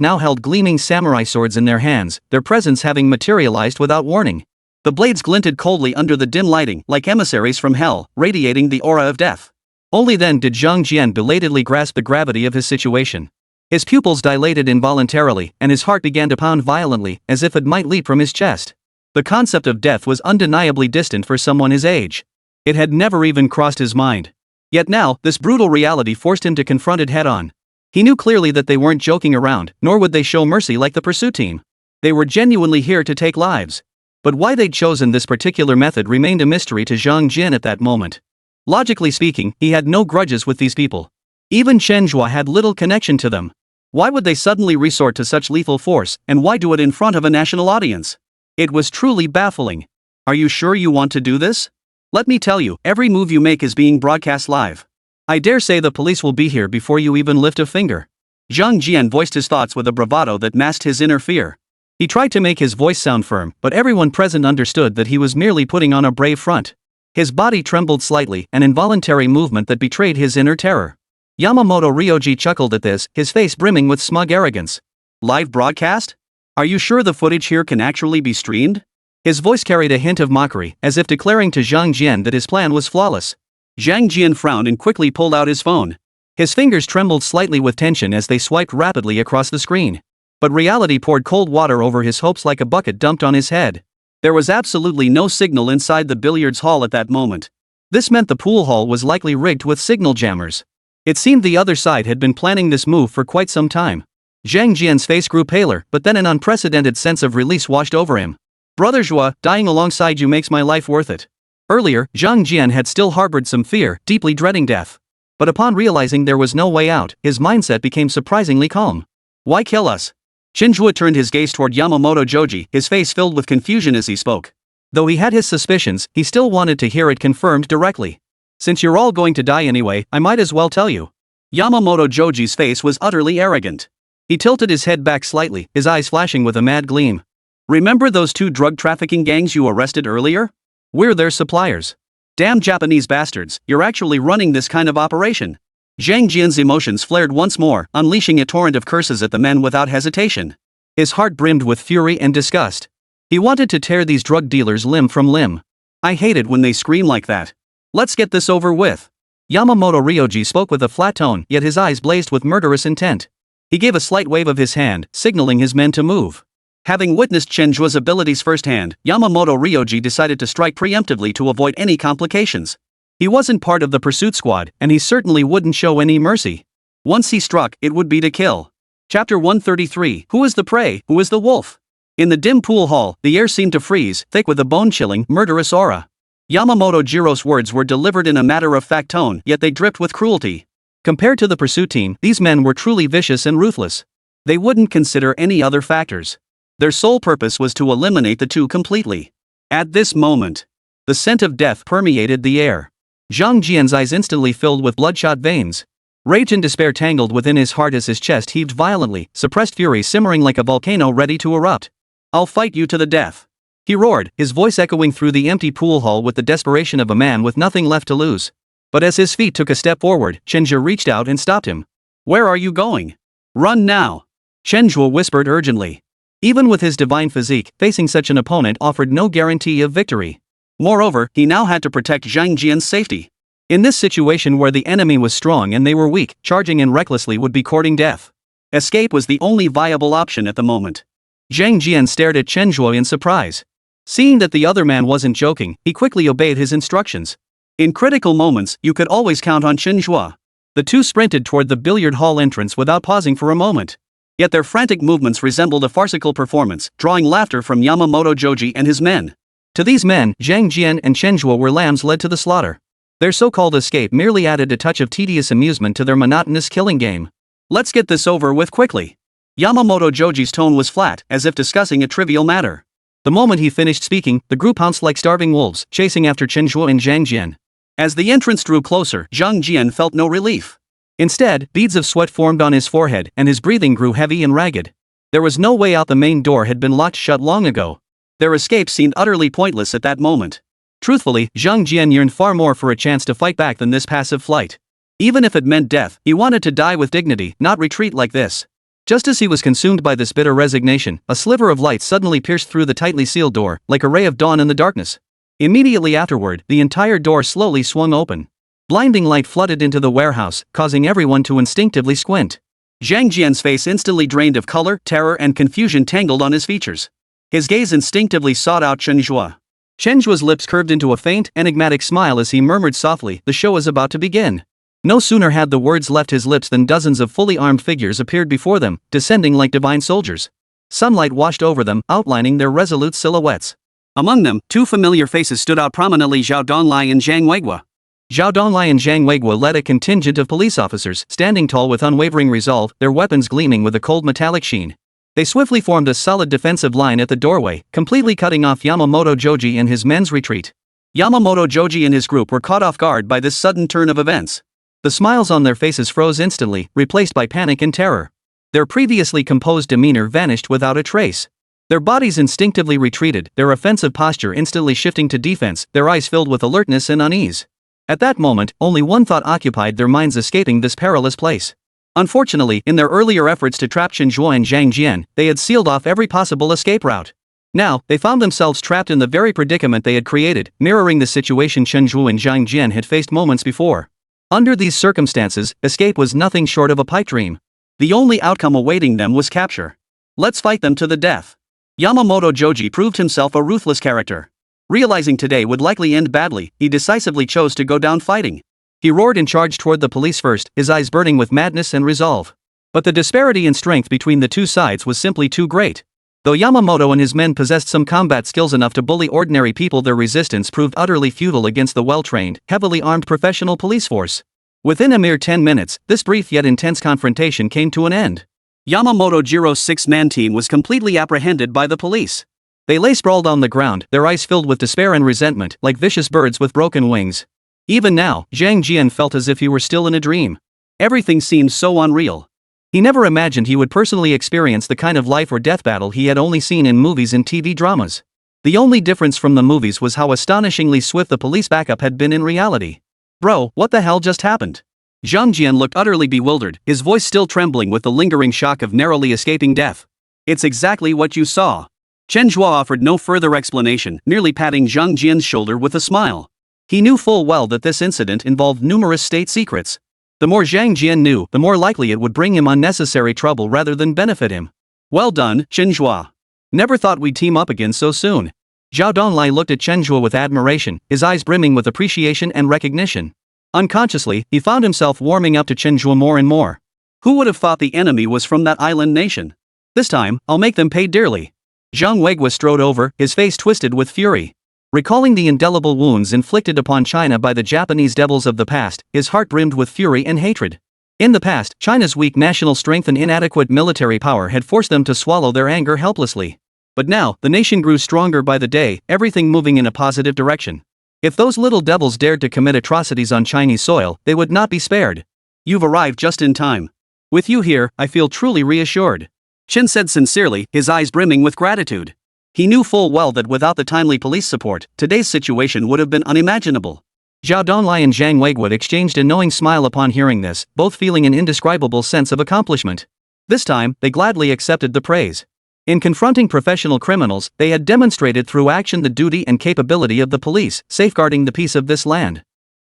now held gleaming samurai swords in their hands, their presence having materialized without warning. The blades glinted coldly under the dim lighting, like emissaries from hell, radiating the aura of death. Only then did Zhang Jian belatedly grasp the gravity of his situation. His pupils dilated involuntarily, and his heart began to pound violently, as if it might leap from his chest. The concept of death was undeniably distant for someone his age. It had never even crossed his mind. Yet now, this brutal reality forced him to confront it head-on. He knew clearly that they weren't joking around, nor would they show mercy like the pursuit team. They were genuinely here to take lives. But why they'd chosen this particular method remained a mystery to Zhang Jian at that moment. Logically speaking, he had no grudges with these people. Even Chen Zhe had little connection to them. Why would they suddenly resort to such lethal force, and why do it in front of a national audience? It was truly baffling. Are you sure you want to do this? Let me tell you, every move you make is being broadcast live. I dare say the police will be here before you even lift a finger. Zhang Jian voiced his thoughts with a bravado that masked his inner fear. He tried to make his voice sound firm, but everyone present understood that he was merely putting on a brave front. His body trembled slightly, an involuntary movement that betrayed his inner terror. Yamamoto Ryoji chuckled at this, his face brimming with smug arrogance. Live broadcast? Are you sure the footage here can actually be streamed? His voice carried a hint of mockery, as if declaring to Zhang Jian that his plan was flawless. Zhang Jian frowned and quickly pulled out his phone. His fingers trembled slightly with tension as they swiped rapidly across the screen. But reality poured cold water over his hopes like a bucket dumped on his head. There was absolutely no signal inside the billiards hall at that moment. This meant the pool hall was likely rigged with signal jammers. It seemed the other side had been planning this move for quite some time. Zhang Jian's face grew paler, but then an unprecedented sense of release washed over him. Brother Zhe, dying alongside you makes my life worth it. Earlier, Zhang Jian had still harbored some fear, deeply dreading death. But upon realizing there was no way out, his mindset became surprisingly calm. Why kill us? Chen Zhe turned his gaze toward Yamamoto Joji, his face filled with confusion as he spoke. Though he had his suspicions, he still wanted to hear it confirmed directly. Since you're all going to die anyway, I might as well tell you. Yamamoto Joji's face was utterly arrogant. He tilted his head back slightly, his eyes flashing with a mad gleam. Remember those 2 drug trafficking gangs you arrested earlier? We're their suppliers. Damn Japanese bastards, you're actually running this kind of operation. Zhang Jian's emotions flared once more, unleashing a torrent of curses at the men without hesitation. His heart brimmed with fury and disgust. He wanted to tear these drug dealers limb from limb. I hate it when they scream like that. Let's get this over with. Yamamoto Ryoji spoke with a flat tone, yet his eyes blazed with murderous intent. He gave a slight wave of his hand, signaling his men to move. Having witnessed Chen Zhe's abilities firsthand, Yamamoto Ryoji decided to strike preemptively to avoid any complications. He wasn't part of the pursuit squad, and he certainly wouldn't show any mercy. Once he struck, it would be to kill. Chapter 133, Who is the prey, who is the wolf? In the dim pool hall, the air seemed to freeze, thick with a bone-chilling, murderous aura. Yamamoto Jiro's words were delivered in a matter-of-fact tone, yet they dripped with cruelty. Compared to the pursuit team, these men were truly vicious and ruthless. They wouldn't consider any other factors. Their sole purpose was to eliminate the 2 completely. At this moment, the scent of death permeated the air. Zhang Jian's eyes instantly filled with bloodshot veins. Rage and despair tangled within his heart as his chest heaved violently, suppressed fury simmering like a volcano ready to erupt. I'll fight you to the death. He roared, his voice echoing through the empty pool hall with the desperation of a man with nothing left to lose. But as his feet took a step forward, Chen Zhe reached out and stopped him. Where are you going? Run now. Chen Zhe whispered urgently. Even with his divine physique, facing such an opponent offered no guarantee of victory. Moreover, he now had to protect Zhang Jian's safety. In this situation where the enemy was strong and they were weak, charging in recklessly would be courting death. Escape was the only viable option at the moment. Zhang Jian stared at Chen Zhe in surprise. Seeing that the other man wasn't joking, he quickly obeyed his instructions. In critical moments, you could always count on Chen Zhe. The 2 sprinted toward the billiard hall entrance without pausing for a moment. Yet their frantic movements resembled a farcical performance, drawing laughter from Yamamoto Joji and his men. To these men, Zhang Jian and Chen Zhe were lambs led to the slaughter. Their so-called escape merely added a touch of tedious amusement to their monotonous killing game. Let's get this over with quickly. Yamamoto Joji's tone was flat, as if discussing a trivial matter. The moment he finished speaking, the group pounced like starving wolves, chasing after Chen Zhe and Zhang Jian. As the entrance drew closer, Zhang Jian felt no relief. Instead, beads of sweat formed on his forehead and his breathing grew heavy and ragged. There was no way out. The main door had been locked shut long ago. Their escape seemed utterly pointless at that moment. Truthfully, Zhang Jian yearned far more for a chance to fight back than this passive flight. Even if it meant death, he wanted to die with dignity, not retreat like this. Just as he was consumed by this bitter resignation, a sliver of light suddenly pierced through the tightly sealed door, like a ray of dawn in the darkness. Immediately afterward, the entire door slowly swung open. Blinding light flooded into the warehouse, causing everyone to instinctively squint. Zhang Jian's face instantly drained of color, terror and confusion tangled on his features. His gaze instinctively sought out Chen Zhe. Chen Zhe's lips curved into a faint, enigmatic smile as he murmured softly, "The show is about to begin." No sooner had the words left his lips than dozens of fully armed figures appeared before them, descending like divine soldiers. Sunlight washed over them, outlining their resolute silhouettes. Among them, two familiar faces stood out prominently: Zhao Donglai and Zhang Weiguo. Zhao Donglai and Zhang Weiguo led a contingent of police officers, standing tall with unwavering resolve, their weapons gleaming with a cold metallic sheen. They swiftly formed a solid defensive line at the doorway, completely cutting off Yamamoto Joji and his men's retreat. Yamamoto Joji and his group were caught off guard by this sudden turn of events. The smiles on their faces froze instantly, replaced by panic and terror. Their previously composed demeanor vanished without a trace. Their bodies instinctively retreated, their offensive posture instantly shifting to defense, their eyes filled with alertness and unease. At that moment, only one thought occupied their minds: escaping this perilous place. Unfortunately, in their earlier efforts to trap Chen Zhe and Zhang Jian, they had sealed off every possible escape route. Now, they found themselves trapped in the very predicament they had created, mirroring the situation Chen Zhe and Zhang Jian had faced moments before. Under these circumstances, escape was nothing short of a pipe dream. The only outcome awaiting them was capture. Let's fight them to the death. Yamamoto Joji proved himself a ruthless character. Realizing today would likely end badly, he decisively chose to go down fighting. He roared and charged toward the police first, his eyes burning with madness and resolve. But the disparity in strength between the two sides was simply too great. Though Yamamoto and his men possessed some combat skills enough to bully ordinary people, their resistance proved utterly futile against the well-trained, heavily armed professional police force. Within a mere 10 minutes, this brief yet intense confrontation came to an end. Yamamoto Jiro's six-man team was completely apprehended by the police. They lay sprawled on the ground, their eyes filled with despair and resentment, like vicious birds with broken wings. Even now, Zhang Jian felt as if he were still in a dream. Everything seemed so unreal. He never imagined he would personally experience the kind of life or death battle he had only seen in movies and TV dramas. The only difference from the movies was how astonishingly swift the police backup had been in reality. "Bro, what the hell just happened?" Zhang Jian looked utterly bewildered, his voice still trembling with the lingering shock of narrowly escaping death. "It's exactly what you saw." Chen Zhe offered no further explanation, merely patting Zhang Jian's shoulder with a smile. He knew full well that this incident involved numerous state secrets. The more Zhang Jian knew, the more likely it would bring him unnecessary trouble rather than benefit him. "Well done, Chen Zhe. Never thought we'd team up again so soon." Zhao Donglai looked at Chen Zhe with admiration, his eyes brimming with appreciation and recognition. Unconsciously, he found himself warming up to Chen Zhe more and more. Who would have thought the enemy was from that island nation? This time, I'll make them pay dearly. Zhang Weiguo strode over, his face twisted with fury. Recalling the indelible wounds inflicted upon China by the Japanese devils of the past, his heart brimmed with fury and hatred. In the past, China's weak national strength and inadequate military power had forced them to swallow their anger helplessly. But now, the nation grew stronger by the day, everything moving in a positive direction. If those little devils dared to commit atrocities on Chinese soil, they would not be spared. "You've arrived just in time. With you here, I feel truly reassured," Chen said sincerely, his eyes brimming with gratitude. He knew full well that without the timely police support, today's situation would have been unimaginable. Zhao Donglai and Zhang Weiguo exchanged a knowing smile upon hearing this, both feeling an indescribable sense of accomplishment. This time, they gladly accepted the praise. In confronting professional criminals, they had demonstrated through action the duty and capability of the police, safeguarding the peace of this land.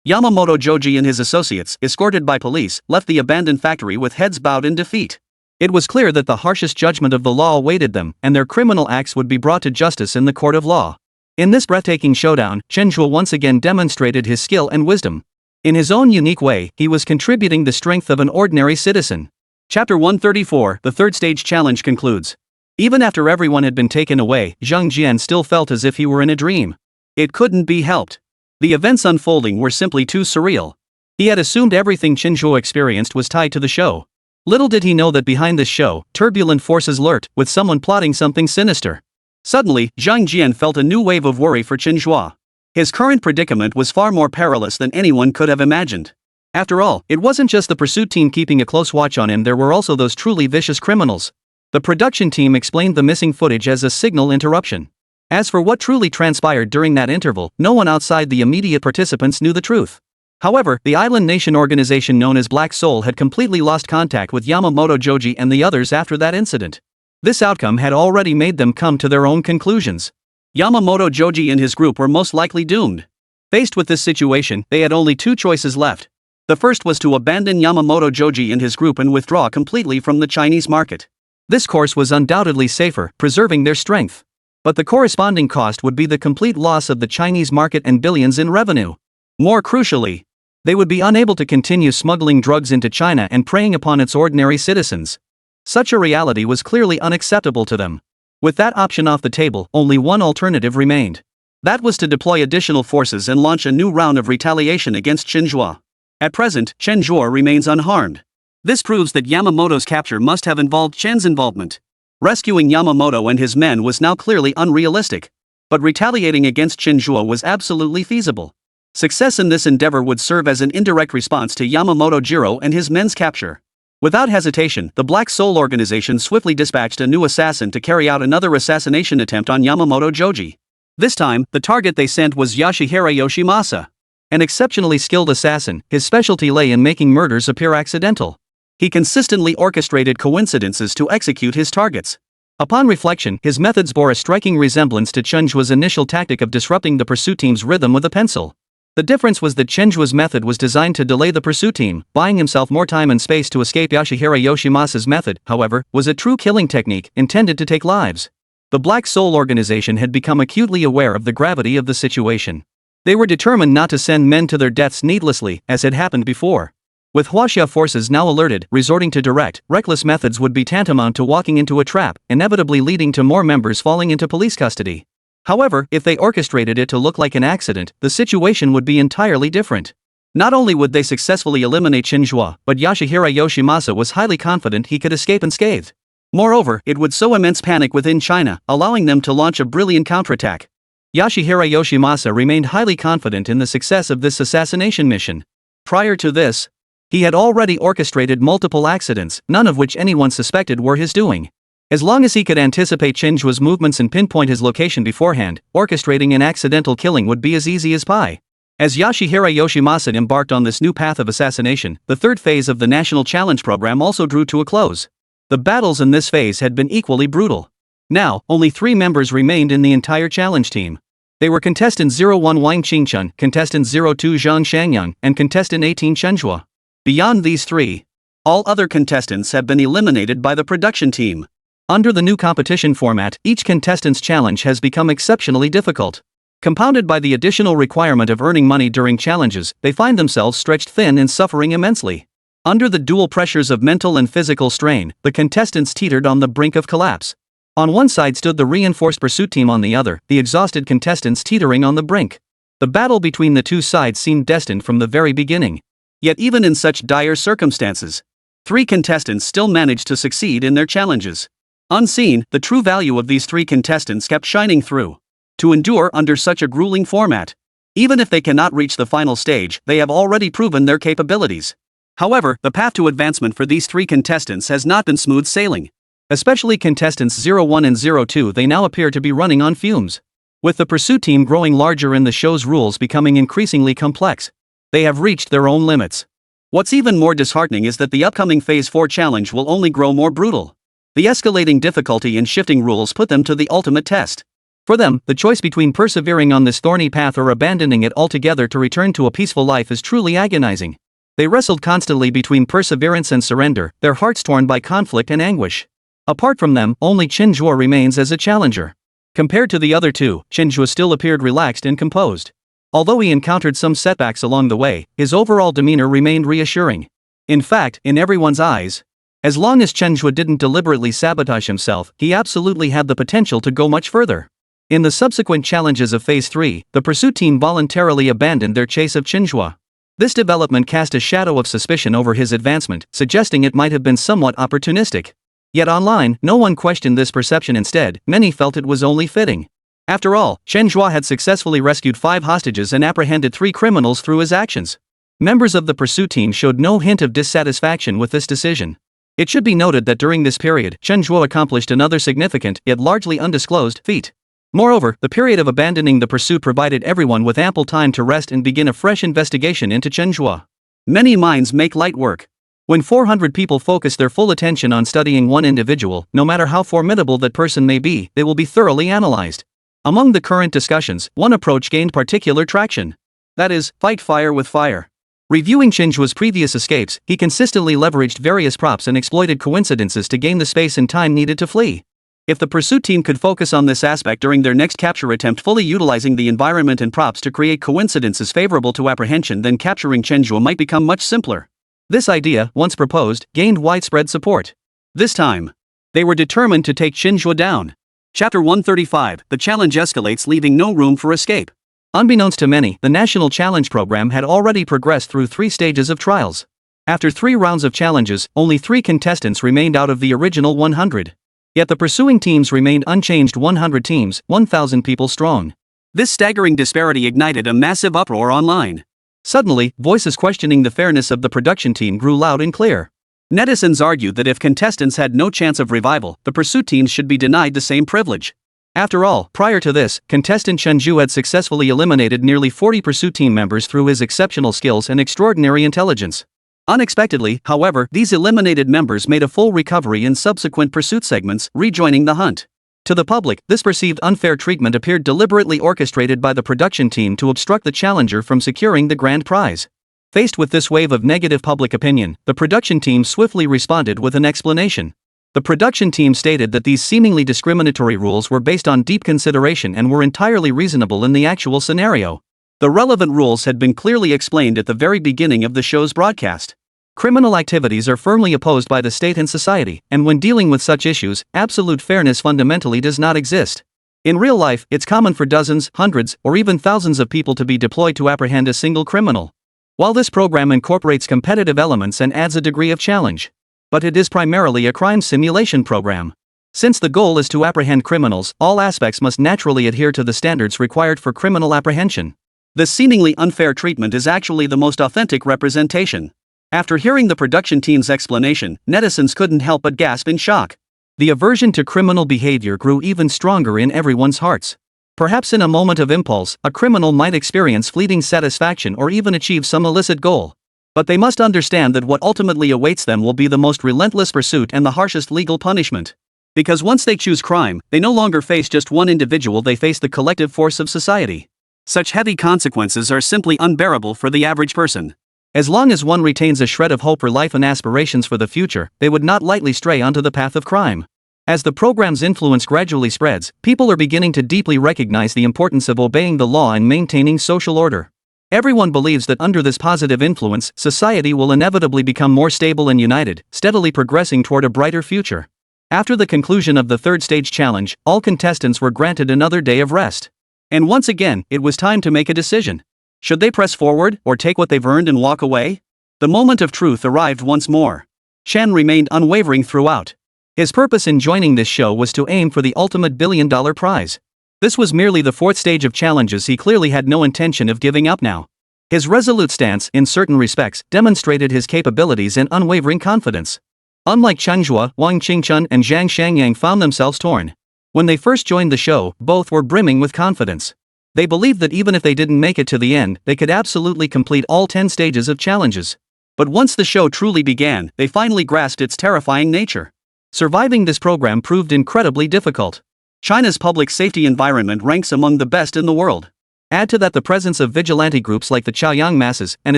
Yamamoto Joji and his associates, escorted by police, left the abandoned factory with heads bowed in defeat. It was clear that the harshest judgment of the law awaited them, and their criminal acts would be brought to justice in the court of law. In this breathtaking showdown, Chen Zhe once again demonstrated his skill and wisdom. In his own unique way, he was contributing the strength of an ordinary citizen. Chapter 134, the third stage challenge concludes. Even after everyone had been taken away, Zhang Jian still felt as if he were in a dream. It couldn't be helped. The events unfolding were simply too surreal. He had assumed everything Chen Zhe experienced was tied to the show. Little did he know that behind this show, turbulent forces lurked, with someone plotting something sinister. Suddenly, Zhang Jian felt a new wave of worry for Chen Zhe. His current predicament was far more perilous than anyone could have imagined. After all, it wasn't just the pursuit team keeping a close watch on him, there were also those truly vicious criminals. The production team explained the missing footage as a signal interruption. As for what truly transpired during that interval, no one outside the immediate participants knew the truth. However, the island nation organization known as Black Soul had completely lost contact with Yamamoto Joji and the others after that incident. This outcome had already made them come to their own conclusions. Yamamoto Joji and his group were most likely doomed. Faced with this situation, they had only two choices left. The first was to abandon Yamamoto Joji and his group and withdraw completely from the Chinese market. This course was undoubtedly safer, preserving their strength. But the corresponding cost would be the complete loss of the Chinese market and billions in revenue. More crucially, they would be unable to continue smuggling drugs into China and preying upon its ordinary citizens. Such a reality was clearly unacceptable to them. With that option off the table, only one alternative remained. That was to deploy additional forces and launch a new round of retaliation against Chen Zhe. At present, Chen Zhe remains unharmed. This proves that Yamamoto's capture must have involved Chen's involvement. Rescuing Yamamoto and his men was now clearly unrealistic. But retaliating against Chen Zhe was absolutely feasible. Success in this endeavor would serve as an indirect response to Yamamoto Jiro and his men's capture. Without hesitation, the Black Soul organization swiftly dispatched a new assassin to carry out another assassination attempt on Yamamoto Joji. This time, the target they sent was Yashihira Yoshimasa. An exceptionally skilled assassin, his specialty lay in making murders appear accidental. He consistently orchestrated coincidences to execute his targets. Upon reflection, his methods bore a striking resemblance to Chen Zhe's initial tactic of disrupting the pursuit team's rhythm with a pencil. The difference was that Chen Zhe's method was designed to delay the pursuit team, buying himself more time and space to escape. Yashihira Yoshimasa's method, however, was a true killing technique intended to take lives. The Black Soul organization had become acutely aware of the gravity of the situation. They were determined not to send men to their deaths needlessly, as had happened before. With Huaxia forces now alerted, resorting to direct, reckless methods would be tantamount to walking into a trap, inevitably leading to more members falling into police custody. However, if they orchestrated it to look like an accident, the situation would be entirely different. Not only would they successfully eliminate Chen Zhe, but Yashihira Yoshimasa was highly confident he could escape unscathed. Moreover, it would sow immense panic within China, allowing them to launch a brilliant counterattack. Yashihira Yoshimasa remained highly confident in the success of this assassination mission. Prior to this, he had already orchestrated multiple accidents, none of which anyone suspected were his doing. As long as he could anticipate Chen Zhe's movements and pinpoint his location beforehand, orchestrating an accidental killing would be as easy as pie. As Yashihira Yoshimasa embarked on this new path of assassination, the third phase of the National Challenge program also drew to a close. The battles in this phase had been equally brutal. Now, only 3 members remained in the entire challenge team. They were Contestant 01 Wang Qingchun, Contestant 02 Zhang Shangyang, and Contestant 18 Chen Zhe. Beyond these 3, all other contestants have been eliminated by the production team. Under the new competition format, each contestant's challenge has become exceptionally difficult. Compounded by the additional requirement of earning money during challenges, they find themselves stretched thin and suffering immensely. Under the dual pressures of mental and physical strain, the contestants teetered on the brink of collapse. On one side stood the reinforced pursuit team, on the other, the exhausted contestants teetering on the brink. The battle between the two sides seemed destined from the very beginning. Yet even in such dire circumstances, 3 contestants still managed to succeed in their challenges. Unseen, the true value of these 3 contestants kept shining through. To endure under such a grueling format. Even if they cannot reach the final stage, they have already proven their capabilities. However, the path to advancement for these 3 contestants has not been smooth sailing. Especially contestants 01 and 02, they now appear to be running on fumes. With the pursuit team growing larger and the show's rules becoming increasingly complex, they have reached their own limits. What's even more disheartening is that the upcoming Phase 4 challenge will only grow more brutal. The escalating difficulty and shifting rules put them to the ultimate test. For them, the choice between persevering on this thorny path or abandoning it altogether to return to a peaceful life is truly agonizing. They wrestled constantly between perseverance and surrender, their hearts torn by conflict and anguish. Apart from them, only Chen Zhe remains as a challenger. Compared to the other 2, Chen Zhe still appeared relaxed and composed. Although he encountered some setbacks along the way, his overall demeanor remained reassuring. In fact, in everyone's eyes, as long as Chen Zhe didn't deliberately sabotage himself, he absolutely had the potential to go much further. In the subsequent challenges of Phase 3, the pursuit team voluntarily abandoned their chase of Chen Zhe. This development cast a shadow of suspicion over his advancement, suggesting it might have been somewhat opportunistic. Yet online, no one questioned this perception. Instead, many felt it was only fitting. After all, Chen Zhe had successfully rescued 5 hostages and apprehended 3 criminals through his actions. Members of the pursuit team showed no hint of dissatisfaction with this decision. It should be noted that during this period, Chen Zhe accomplished another significant, yet largely undisclosed, feat. Moreover, the period of abandoning the pursuit provided everyone with ample time to rest and begin a fresh investigation into Chen Zhe. Many minds make light work. When 400 people focus their full attention on studying one individual, no matter how formidable that person may be, they will be thoroughly analyzed. Among the current discussions, one approach gained particular traction. That is, fight fire with fire. Reviewing Chen Zhe's previous escapes, he consistently leveraged various props and exploited coincidences to gain the space and time needed to flee. If the pursuit team could focus on this aspect during their next capture attempt, fully utilizing the environment and props to create coincidences favorable to apprehension, then capturing Chen Zhe might become much simpler. This idea, once proposed, gained widespread support. This time, they were determined to take Chen Zhe down. Chapter 135, the challenge escalates, leaving no room for escape. Unbeknownst to many, the National Challenge Program had already progressed through 3 stages of trials. After 3 rounds of challenges, only 3 contestants remained out of the original 100. Yet the pursuing teams remained unchanged, 100 teams, 1,000 people strong. This staggering disparity ignited a massive uproar online. Suddenly, voices questioning the fairness of the production team grew loud and clear. Netizens argued that if contestants had no chance of revival, the pursuit teams should be denied the same privilege. After all, prior to this, contestant Chen Zhe had successfully eliminated nearly 40 pursuit team members through his exceptional skills and extraordinary intelligence. Unexpectedly, however, these eliminated members made a full recovery in subsequent pursuit segments, rejoining the hunt. To the public, this perceived unfair treatment appeared deliberately orchestrated by the production team to obstruct the challenger from securing the grand prize. Faced with this wave of negative public opinion, the production team swiftly responded with an explanation. The production team stated that these seemingly discriminatory rules were based on deep consideration and were entirely reasonable in the actual scenario. The relevant rules had been clearly explained at the very beginning of the show's broadcast. Criminal activities are firmly opposed by the state and society, and when dealing with such issues, absolute fairness fundamentally does not exist. In real life, it's common for dozens, hundreds, or even thousands of people to be deployed to apprehend a single criminal. While this program incorporates competitive elements and adds a degree of challenge, but it is primarily a crime simulation program. Since the goal is to apprehend criminals, all aspects must naturally adhere to the standards required for criminal apprehension. This seemingly unfair treatment is actually the most authentic representation. After hearing the production team's explanation, netizens couldn't help but gasp in shock. The aversion to criminal behavior grew even stronger in everyone's hearts. Perhaps in a moment of impulse, a criminal might experience fleeting satisfaction or even achieve some illicit goal. But they must understand that what ultimately awaits them will be the most relentless pursuit and the harshest legal punishment. Because once they choose crime, they no longer face just one individual, they face the collective force of society. Such heavy consequences are simply unbearable for the average person. As long as one retains a shred of hope for life and aspirations for the future, they would not lightly stray onto the path of crime. As the program's influence gradually spreads, people are beginning to deeply recognize the importance of obeying the law and maintaining social order. Everyone believes that under this positive influence, society will inevitably become more stable and united, steadily progressing toward a brighter future. After the conclusion of the 3rd stage challenge, all contestants were granted another day of rest. And once again, it was time to make a decision. Should they press forward, or take what they've earned and walk away? The moment of truth arrived once more. Chen remained unwavering throughout. His purpose in joining this show was to aim for the ultimate billion-dollar prize. This was merely the 4th stage of challenges. He clearly had no intention of giving up now. His resolute stance, in certain respects, demonstrated his capabilities and unwavering confidence. Unlike Chen Zhe, Wang Qingchun and Zhang Shangyang found themselves torn. When they first joined the show, both were brimming with confidence. They believed that even if they didn't make it to the end, they could absolutely complete all 10 stages of challenges. But once the show truly began, they finally grasped its terrifying nature. Surviving this program proved incredibly difficult. China's public safety environment ranks among the best in the world. Add to that the presence of vigilante groups like the Chaoyang masses, and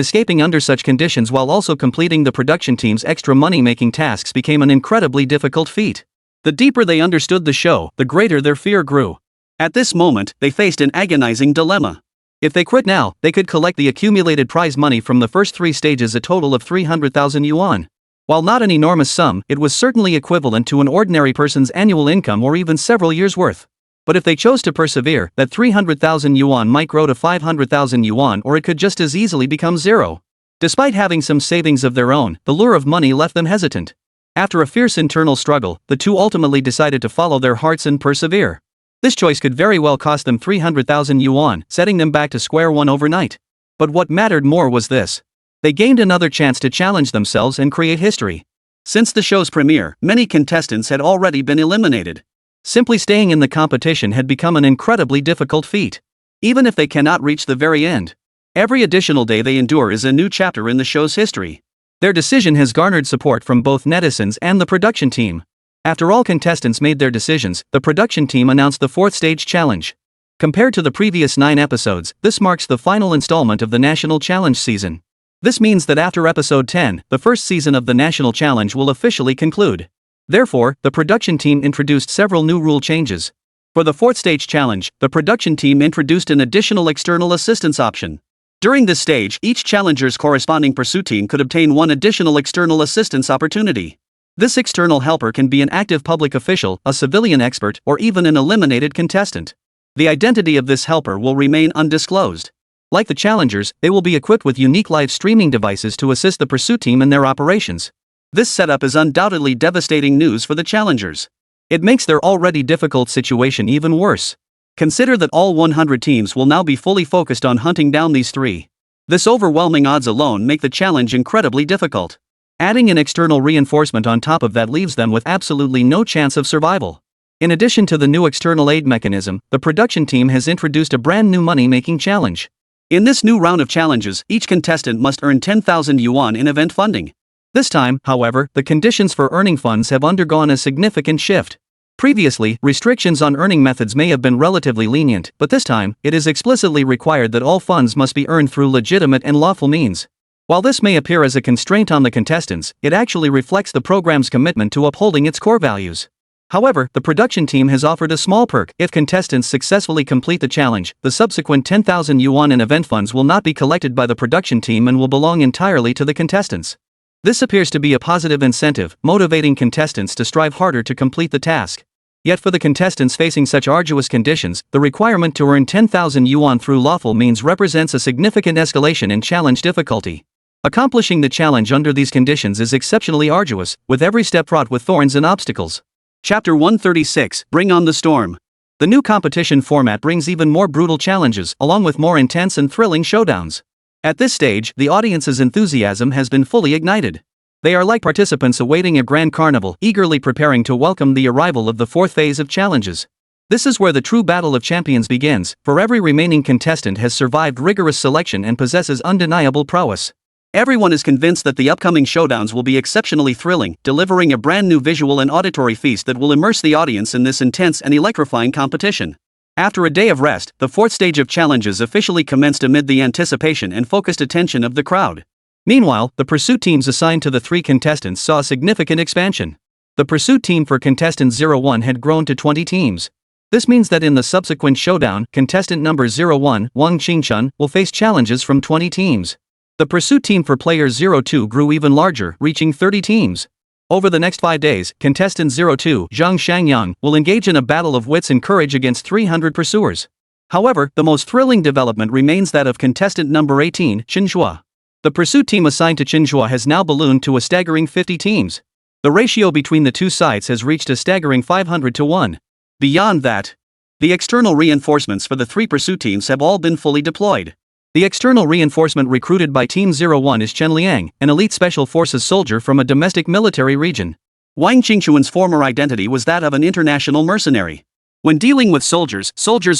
escaping under such conditions while also completing the production team's extra money-making tasks became an incredibly difficult feat. The deeper they understood the show, the greater their fear grew. At this moment, they faced an agonizing dilemma. If they quit now, they could collect the accumulated prize money from the first 3 stages, a total of 300,000 yuan. While not an enormous sum, it was certainly equivalent to an ordinary person's annual income or even several years' worth. But if they chose to persevere, that 300,000 yuan might grow to 500,000 yuan, or it could just as easily become zero. Despite having some savings of their own, the lure of money left them hesitant. After a fierce internal struggle, the two ultimately decided to follow their hearts and persevere. This choice could very well cost them 300,000 yuan, setting them back to square one overnight. But what mattered more was this. They gained another chance to challenge themselves and create history. Since the show's premiere, many contestants had already been eliminated. Simply staying in the competition had become an incredibly difficult feat. Even if they cannot reach the very end, every additional day they endure is a new chapter in the show's history. Their decision has garnered support from both netizens and the production team. After all contestants made their decisions, the production team announced the fourth stage challenge. Compared to the previous 9 episodes, this marks the final installment of the National Challenge season. This means that after episode 10, the first season of the National Challenge will officially conclude. Therefore, the production team introduced several new rule changes. For the fourth stage challenge, the production team introduced an additional external assistance option. During this stage, each challenger's corresponding pursuit team could obtain one additional external assistance opportunity. This external helper can be an active public official, a civilian expert, or even an eliminated contestant. The identity of this helper will remain undisclosed. Like the challengers, they will be equipped with unique live streaming devices to assist the pursuit team in their operations. This setup is undoubtedly devastating news for the challengers. It makes their already difficult situation even worse. Consider that all 100 teams will now be fully focused on hunting down these 3. This overwhelming odds alone make the challenge incredibly difficult. Adding an external reinforcement on top of that leaves them with absolutely no chance of survival. In addition to the new external aid mechanism, the production team has introduced a brand new money-making challenge. In this new round of challenges, each contestant must earn 10,000 yuan in event funding. This time, however, the conditions for earning funds have undergone a significant shift. Previously, restrictions on earning methods may have been relatively lenient, but this time, it is explicitly required that all funds must be earned through legitimate and lawful means. While this may appear as a constraint on the contestants, it actually reflects the program's commitment to upholding its core values. However, the production team has offered a small perk. If contestants successfully complete the challenge, the subsequent 10,000 yuan in event funds will not be collected by the production team and will belong entirely to the contestants. This appears to be a positive incentive, motivating contestants to strive harder to complete the task. Yet for the contestants facing such arduous conditions, the requirement to earn 10,000 yuan through lawful means represents a significant escalation in challenge difficulty. Accomplishing the challenge under these conditions is exceptionally arduous, with every step fraught with thorns and obstacles. Chapter 136, Bring on the Storm. The new competition format brings even more brutal challenges, along with more intense and thrilling showdowns. At this stage, the audience's enthusiasm has been fully ignited. They are like participants awaiting a grand carnival, eagerly preparing to welcome the arrival of the fourth phase of challenges. This is where the true battle of champions begins, for every remaining contestant has survived rigorous selection and possesses undeniable prowess. Everyone is convinced that the upcoming showdowns will be exceptionally thrilling, delivering a brand new visual and auditory feast that will immerse the audience in this intense and electrifying competition. After a day of rest, the fourth stage of challenges officially commenced amid the anticipation and focused attention of the crowd. Meanwhile, the pursuit teams assigned to the 3 contestants saw a significant expansion. The pursuit team for contestant 01 had grown to 20 teams. This means that in the subsequent showdown, contestant number 01, Wang Qingchun, will face challenges from 20 teams. The pursuit team for player 02 grew even larger, reaching 30 teams. Over the next 5 days, contestant 02, Zhang Shangyang, will engage in a battle of wits and courage against 300 pursuers. However, the most thrilling development remains that of contestant number 18, Chen Zhe. The pursuit team assigned to Chen Zhe has now ballooned to a staggering 50 teams. The ratio between the two sides has reached a staggering 500 to 1. Beyond that, the external reinforcements for the 3 pursuit teams have all been fully deployed. The external reinforcement recruited by Team 01 is Chen Liang, an elite special forces soldier from a domestic military region. Wang Qingchuan's former identity was that of an international mercenary. When dealing with soldiers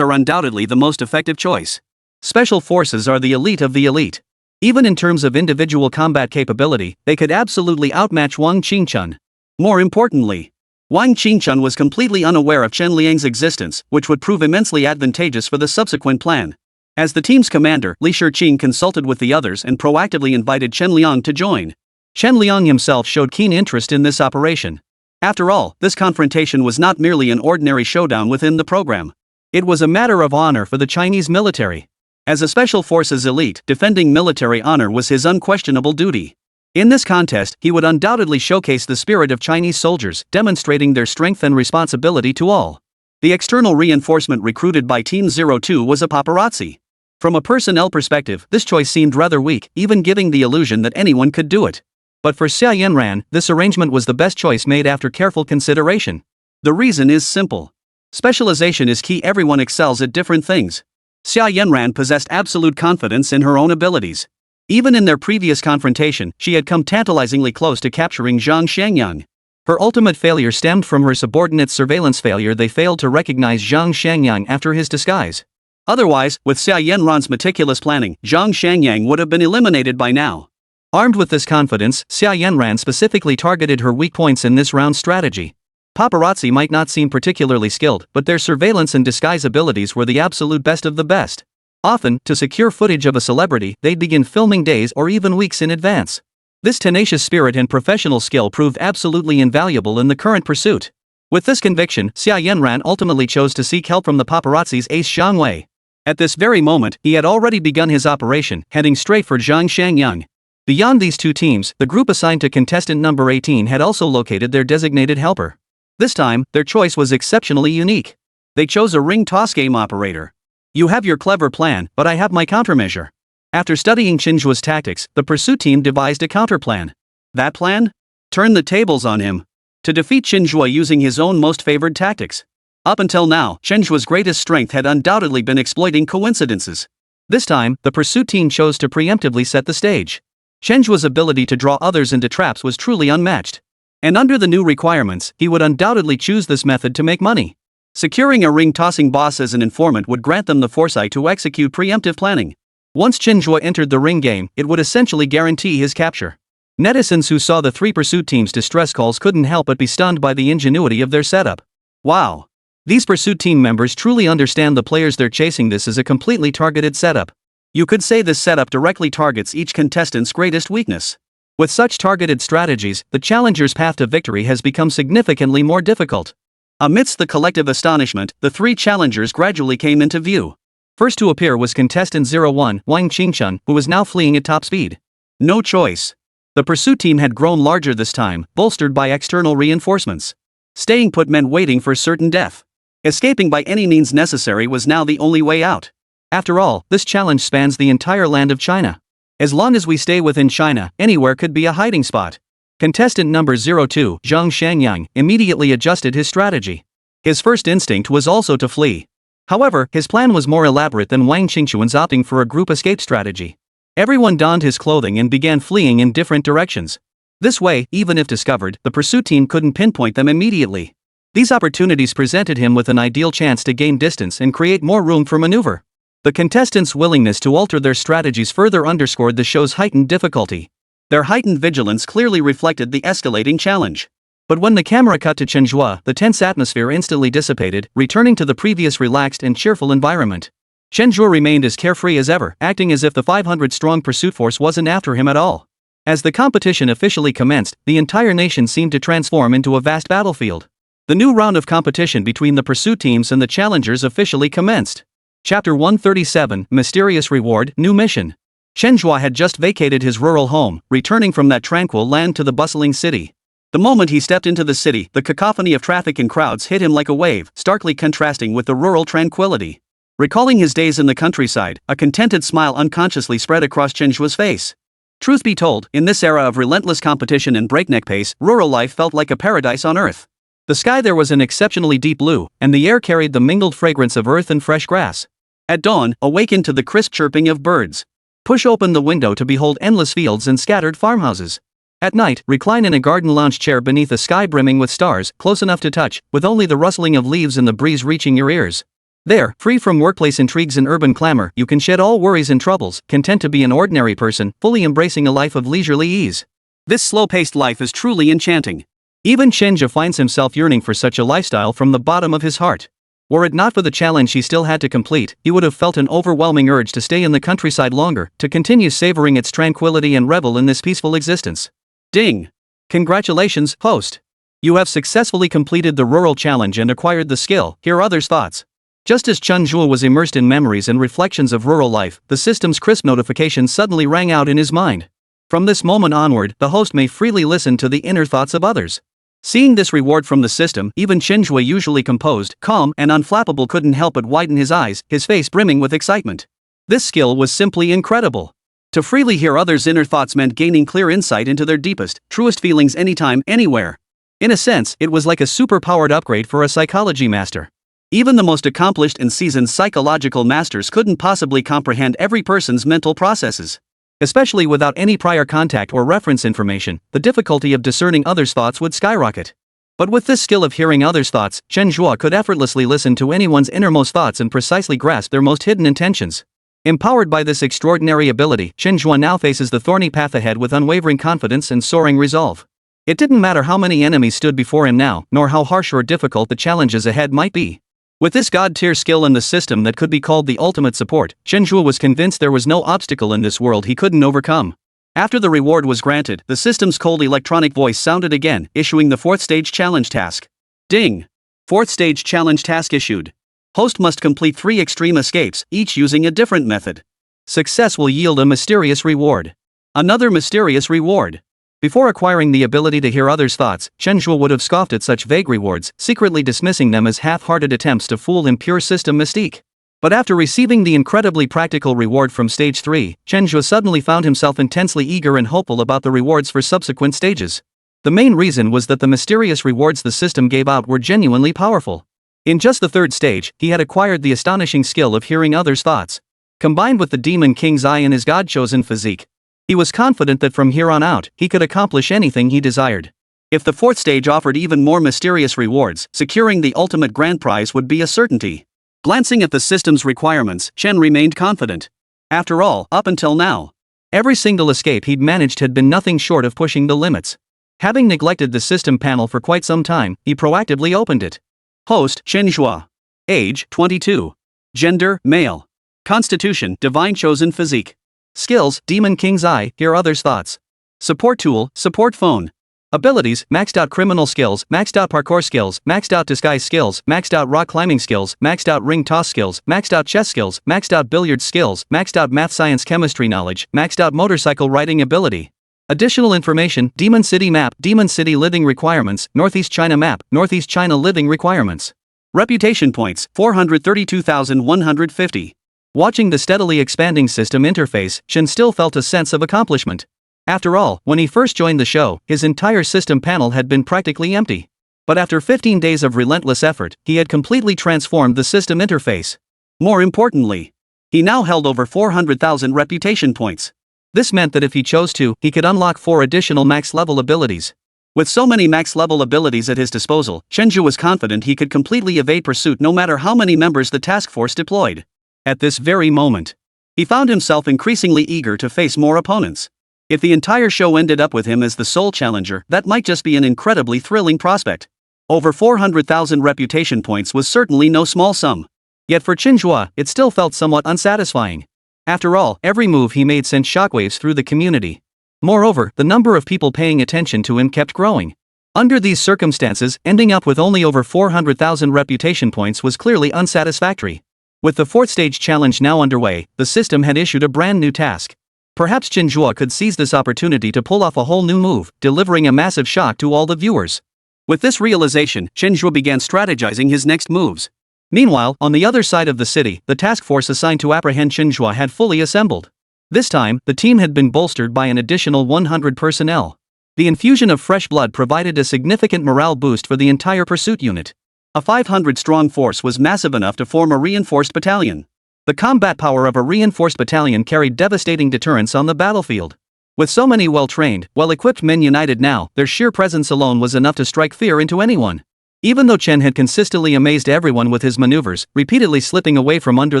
are undoubtedly the most effective choice. Special forces are the elite of the elite. Even in terms of individual combat capability, they could absolutely outmatch Wang Qingchun. More importantly, Wang Qingchun was completely unaware of Chen Liang's existence, which would prove immensely advantageous for the subsequent plan. As the team's commander, Li Shiqing consulted with the others and proactively invited Chen Liang to join. Chen Liang himself showed keen interest in this operation. After all, this confrontation was not merely an ordinary showdown within the program. It was a matter of honor for the Chinese military. As a special forces elite, defending military honor was his unquestionable duty. In this contest, he would undoubtedly showcase the spirit of Chinese soldiers, demonstrating their strength and responsibility to all. The external reinforcement recruited by Team 02 was a paparazzi. From a personnel perspective, this choice seemed rather weak, even giving the illusion that anyone could do it. But for Xia Yanran, this arrangement was the best choice made after careful consideration. The reason is simple. Specialization is key. Everyone excels at different things. Xia Yanran possessed absolute confidence in her own abilities. Even in their previous confrontation, she had come tantalizingly close to capturing Zhang Shangyang. Her ultimate failure stemmed from her subordinate's surveillance failure. They failed to recognize Zhang Shangyang after his disguise. Otherwise, with Xia Yanran's meticulous planning, Zhang Shangyang would have been eliminated by now. Armed with this confidence, Xia Yanran specifically targeted her weak points in this round's strategy. Paparazzi might not seem particularly skilled, but their surveillance and disguise abilities were the absolute best of the best. Often, to secure footage of a celebrity, they'd begin filming days or even weeks in advance. This tenacious spirit and professional skill proved absolutely invaluable in the current pursuit. With this conviction, Xia Yanran ultimately chose to seek help from the paparazzi's ace Zhang Wei. At this very moment, he had already begun his operation, heading straight for Zhang Shangyang. Beyond these two teams, the group assigned to contestant number 18 had also located their designated helper. This time, their choice was exceptionally unique. They chose a ring toss game operator. You have your clever plan, but I have my countermeasure. After studying Chen Zhe's tactics, the pursuit team devised a counterplan. That plan? Turn the tables on him. To defeat Chen Zhe using his own most favored tactics. Up until now, Chen Zhe's greatest strength had undoubtedly been exploiting coincidences. This time, the pursuit team chose to preemptively set the stage. Chen Zhe's ability to draw others into traps was truly unmatched. And under the new requirements, he would undoubtedly choose this method to make money. Securing a ring-tossing boss as an informant would grant them the foresight to execute preemptive planning. Once Chen Zhe entered the ring game, it would essentially guarantee his capture. Netizens who saw the three pursuit teams' distress calls couldn't help but be stunned by the ingenuity of their setup. Wow! These pursuit team members truly understand the players they're chasing. This is a completely targeted setup. You could say this setup directly targets each contestant's greatest weakness. With such targeted strategies, the challenger's path to victory has become significantly more difficult. Amidst the collective astonishment, the three challengers gradually came into view. First to appear was contestant 01, Wang Qingchun, who was now fleeing at top speed. No choice. The pursuit team had grown larger this time, bolstered by external reinforcements. Staying put meant waiting for certain death. Escaping by any means necessary was now the only way out. After all, this challenge spans the entire land of China. As long as we stay within China, anywhere could be a hiding spot. Contestant number 02, Zhang Shangyang, immediately adjusted his strategy. His first instinct was also to flee. However, his plan was more elaborate than Wang Qingchun's, opting for a group escape strategy. Everyone donned his clothing and began fleeing in different directions. This way, even if discovered, the pursuit team couldn't pinpoint them immediately. These opportunities presented him with an ideal chance to gain distance and create more room for maneuver. The contestants' willingness to alter their strategies further underscored the show's heightened difficulty. Their heightened vigilance clearly reflected the escalating challenge. But when the camera cut to Chen Zhe, the tense atmosphere instantly dissipated, returning to the previous relaxed and cheerful environment. Chen Zhe remained as carefree as ever, acting as if the 500-strong pursuit force wasn't after him at all. As the competition officially commenced, the entire nation seemed to transform into a vast battlefield. The new round of competition between the pursuit teams and the challengers officially commenced. Chapter 137, Mysterious Reward, New Mission. Chen Zhe had just vacated his rural home, returning from that tranquil land to the bustling city. The moment he stepped into the city, the cacophony of traffic and crowds hit him like a wave, starkly contrasting with the rural tranquility. Recalling his days in the countryside, a contented smile unconsciously spread across Chen Zhe's face. Truth be told, in this era of relentless competition and breakneck pace, rural life felt like a paradise on earth. The sky there was an exceptionally deep blue, and the air carried the mingled fragrance of earth and fresh grass. At dawn, awaken to the crisp chirping of birds. Push open the window to behold endless fields and scattered farmhouses. At night, recline in a garden lounge chair beneath a sky brimming with stars, close enough to touch, with only the rustling of leaves and the breeze reaching your ears. There, free from workplace intrigues and urban clamor, you can shed all worries and troubles, content to be an ordinary person, fully embracing a life of leisurely ease. This slow-paced life is truly enchanting. Even Chen Zhe finds himself yearning for such a lifestyle from the bottom of his heart. Were it not for the challenge he still had to complete, he would have felt an overwhelming urge to stay in the countryside longer, to continue savoring its tranquility and revel in this peaceful existence. Ding! Congratulations, host! You have successfully completed the rural challenge and acquired the skill. Hear others' thoughts. Just as Chen Zhe was immersed in memories and reflections of rural life, the system's crisp notification suddenly rang out in his mind. From this moment onward, the host may freely listen to the inner thoughts of others. Seeing this reward from the system, even Chen Zhe, usually composed, calm, and unflappable, couldn't help but widen his eyes, his face brimming with excitement. This skill was simply incredible. To freely hear others' inner thoughts meant gaining clear insight into their deepest, truest feelings anytime, anywhere. In a sense, it was like a super-powered upgrade for a psychology master. Even the most accomplished and seasoned psychological masters couldn't possibly comprehend every person's mental processes. Especially without any prior contact or reference information, the difficulty of discerning others' thoughts would skyrocket. But with this skill of hearing others' thoughts, Chen Zhe could effortlessly listen to anyone's innermost thoughts and precisely grasp their most hidden intentions. Empowered by this extraordinary ability, Chen Zhe now faces the thorny path ahead with unwavering confidence and soaring resolve. It didn't matter how many enemies stood before him now, nor how harsh or difficult the challenges ahead might be. With this god-tier skill and the system that could be called the ultimate support, Chen Zhe was convinced there was no obstacle in this world he couldn't overcome. After the reward was granted, the system's cold electronic voice sounded again, issuing the 4th stage challenge task. Ding! 4th stage challenge task issued. Host must complete 3 extreme escapes, each using a different method. Success will yield a mysterious reward. Another mysterious reward. Before acquiring the ability to hear others' thoughts, Chen Zhe would have scoffed at such vague rewards, secretly dismissing them as half-hearted attempts to fool in pure system mystique. But after receiving the incredibly practical reward from Stage 3, Chen Zhe suddenly found himself intensely eager and hopeful about the rewards for subsequent stages. The main reason was that the mysterious rewards the system gave out were genuinely powerful. In just the 3rd stage, he had acquired the astonishing skill of hearing others' thoughts. Combined with the Demon King's eye and his god-chosen physique, he was confident that from here on out, he could accomplish anything he desired. If the 4th stage offered even more mysterious rewards, securing the ultimate grand prize would be a certainty. Glancing at the system's requirements, Chen remained confident. After all, up until now, every single escape he'd managed had been nothing short of pushing the limits. Having neglected the system panel for quite some time, he proactively opened it. Host, Chen Zhe. Age, 22. Gender, male. Constitution, divine chosen physique. Skills, Demon King's eye, hear others' thoughts. Support tool, support phone. Abilities, maxed out criminal skills, maxed out parkour skills, maxed out disguise skills, maxed out rock climbing skills, maxed out ring toss skills, maxed out chess skills, maxed out billiards skills, maxed out math science chemistry knowledge, maxed out motorcycle riding ability. Additional information, Demon City map, Demon City living requirements, Northeast China map, Northeast China living requirements. Reputation points, 432,150. Watching the steadily expanding system interface, Chen still felt a sense of accomplishment. After all, when he first joined the show, his entire system panel had been practically empty. But after 15 days of relentless effort, he had completely transformed the system interface. More importantly, he now held over 400,000 reputation points. This meant that if he chose to, he could unlock 4 additional max-level abilities. With so many max-level abilities at his disposal, Chen Zhe was confident he could completely evade pursuit no matter how many members the task force deployed. At this very moment, he found himself increasingly eager to face more opponents. If the entire show ended up with him as the sole challenger, that might just be an incredibly thrilling prospect. Over 400,000 reputation points was certainly no small sum. Yet for Chen Zhe, it still felt somewhat unsatisfying. After all, every move he made sent shockwaves through the community. Moreover, the number of people paying attention to him kept growing. Under these circumstances, ending up with only over 400,000 reputation points was clearly unsatisfactory. With the 4th stage challenge now underway, the system had issued a brand new task. Perhaps Chen Zhe could seize this opportunity to pull off a whole new move, delivering a massive shock to all the viewers. With this realization, Chen Zhe began strategizing his next moves. Meanwhile, on the other side of the city, the task force assigned to apprehend Chen Zhe had fully assembled. This time, the team had been bolstered by an additional 100 personnel. The infusion of fresh blood provided a significant morale boost for the entire pursuit unit. A 500-strong force was massive enough to form a reinforced battalion. The combat power of a reinforced battalion carried devastating deterrence on the battlefield. With so many well-trained, well-equipped men united now, their sheer presence alone was enough to strike fear into anyone. Even though Chen had consistently amazed everyone with his maneuvers, repeatedly slipping away from under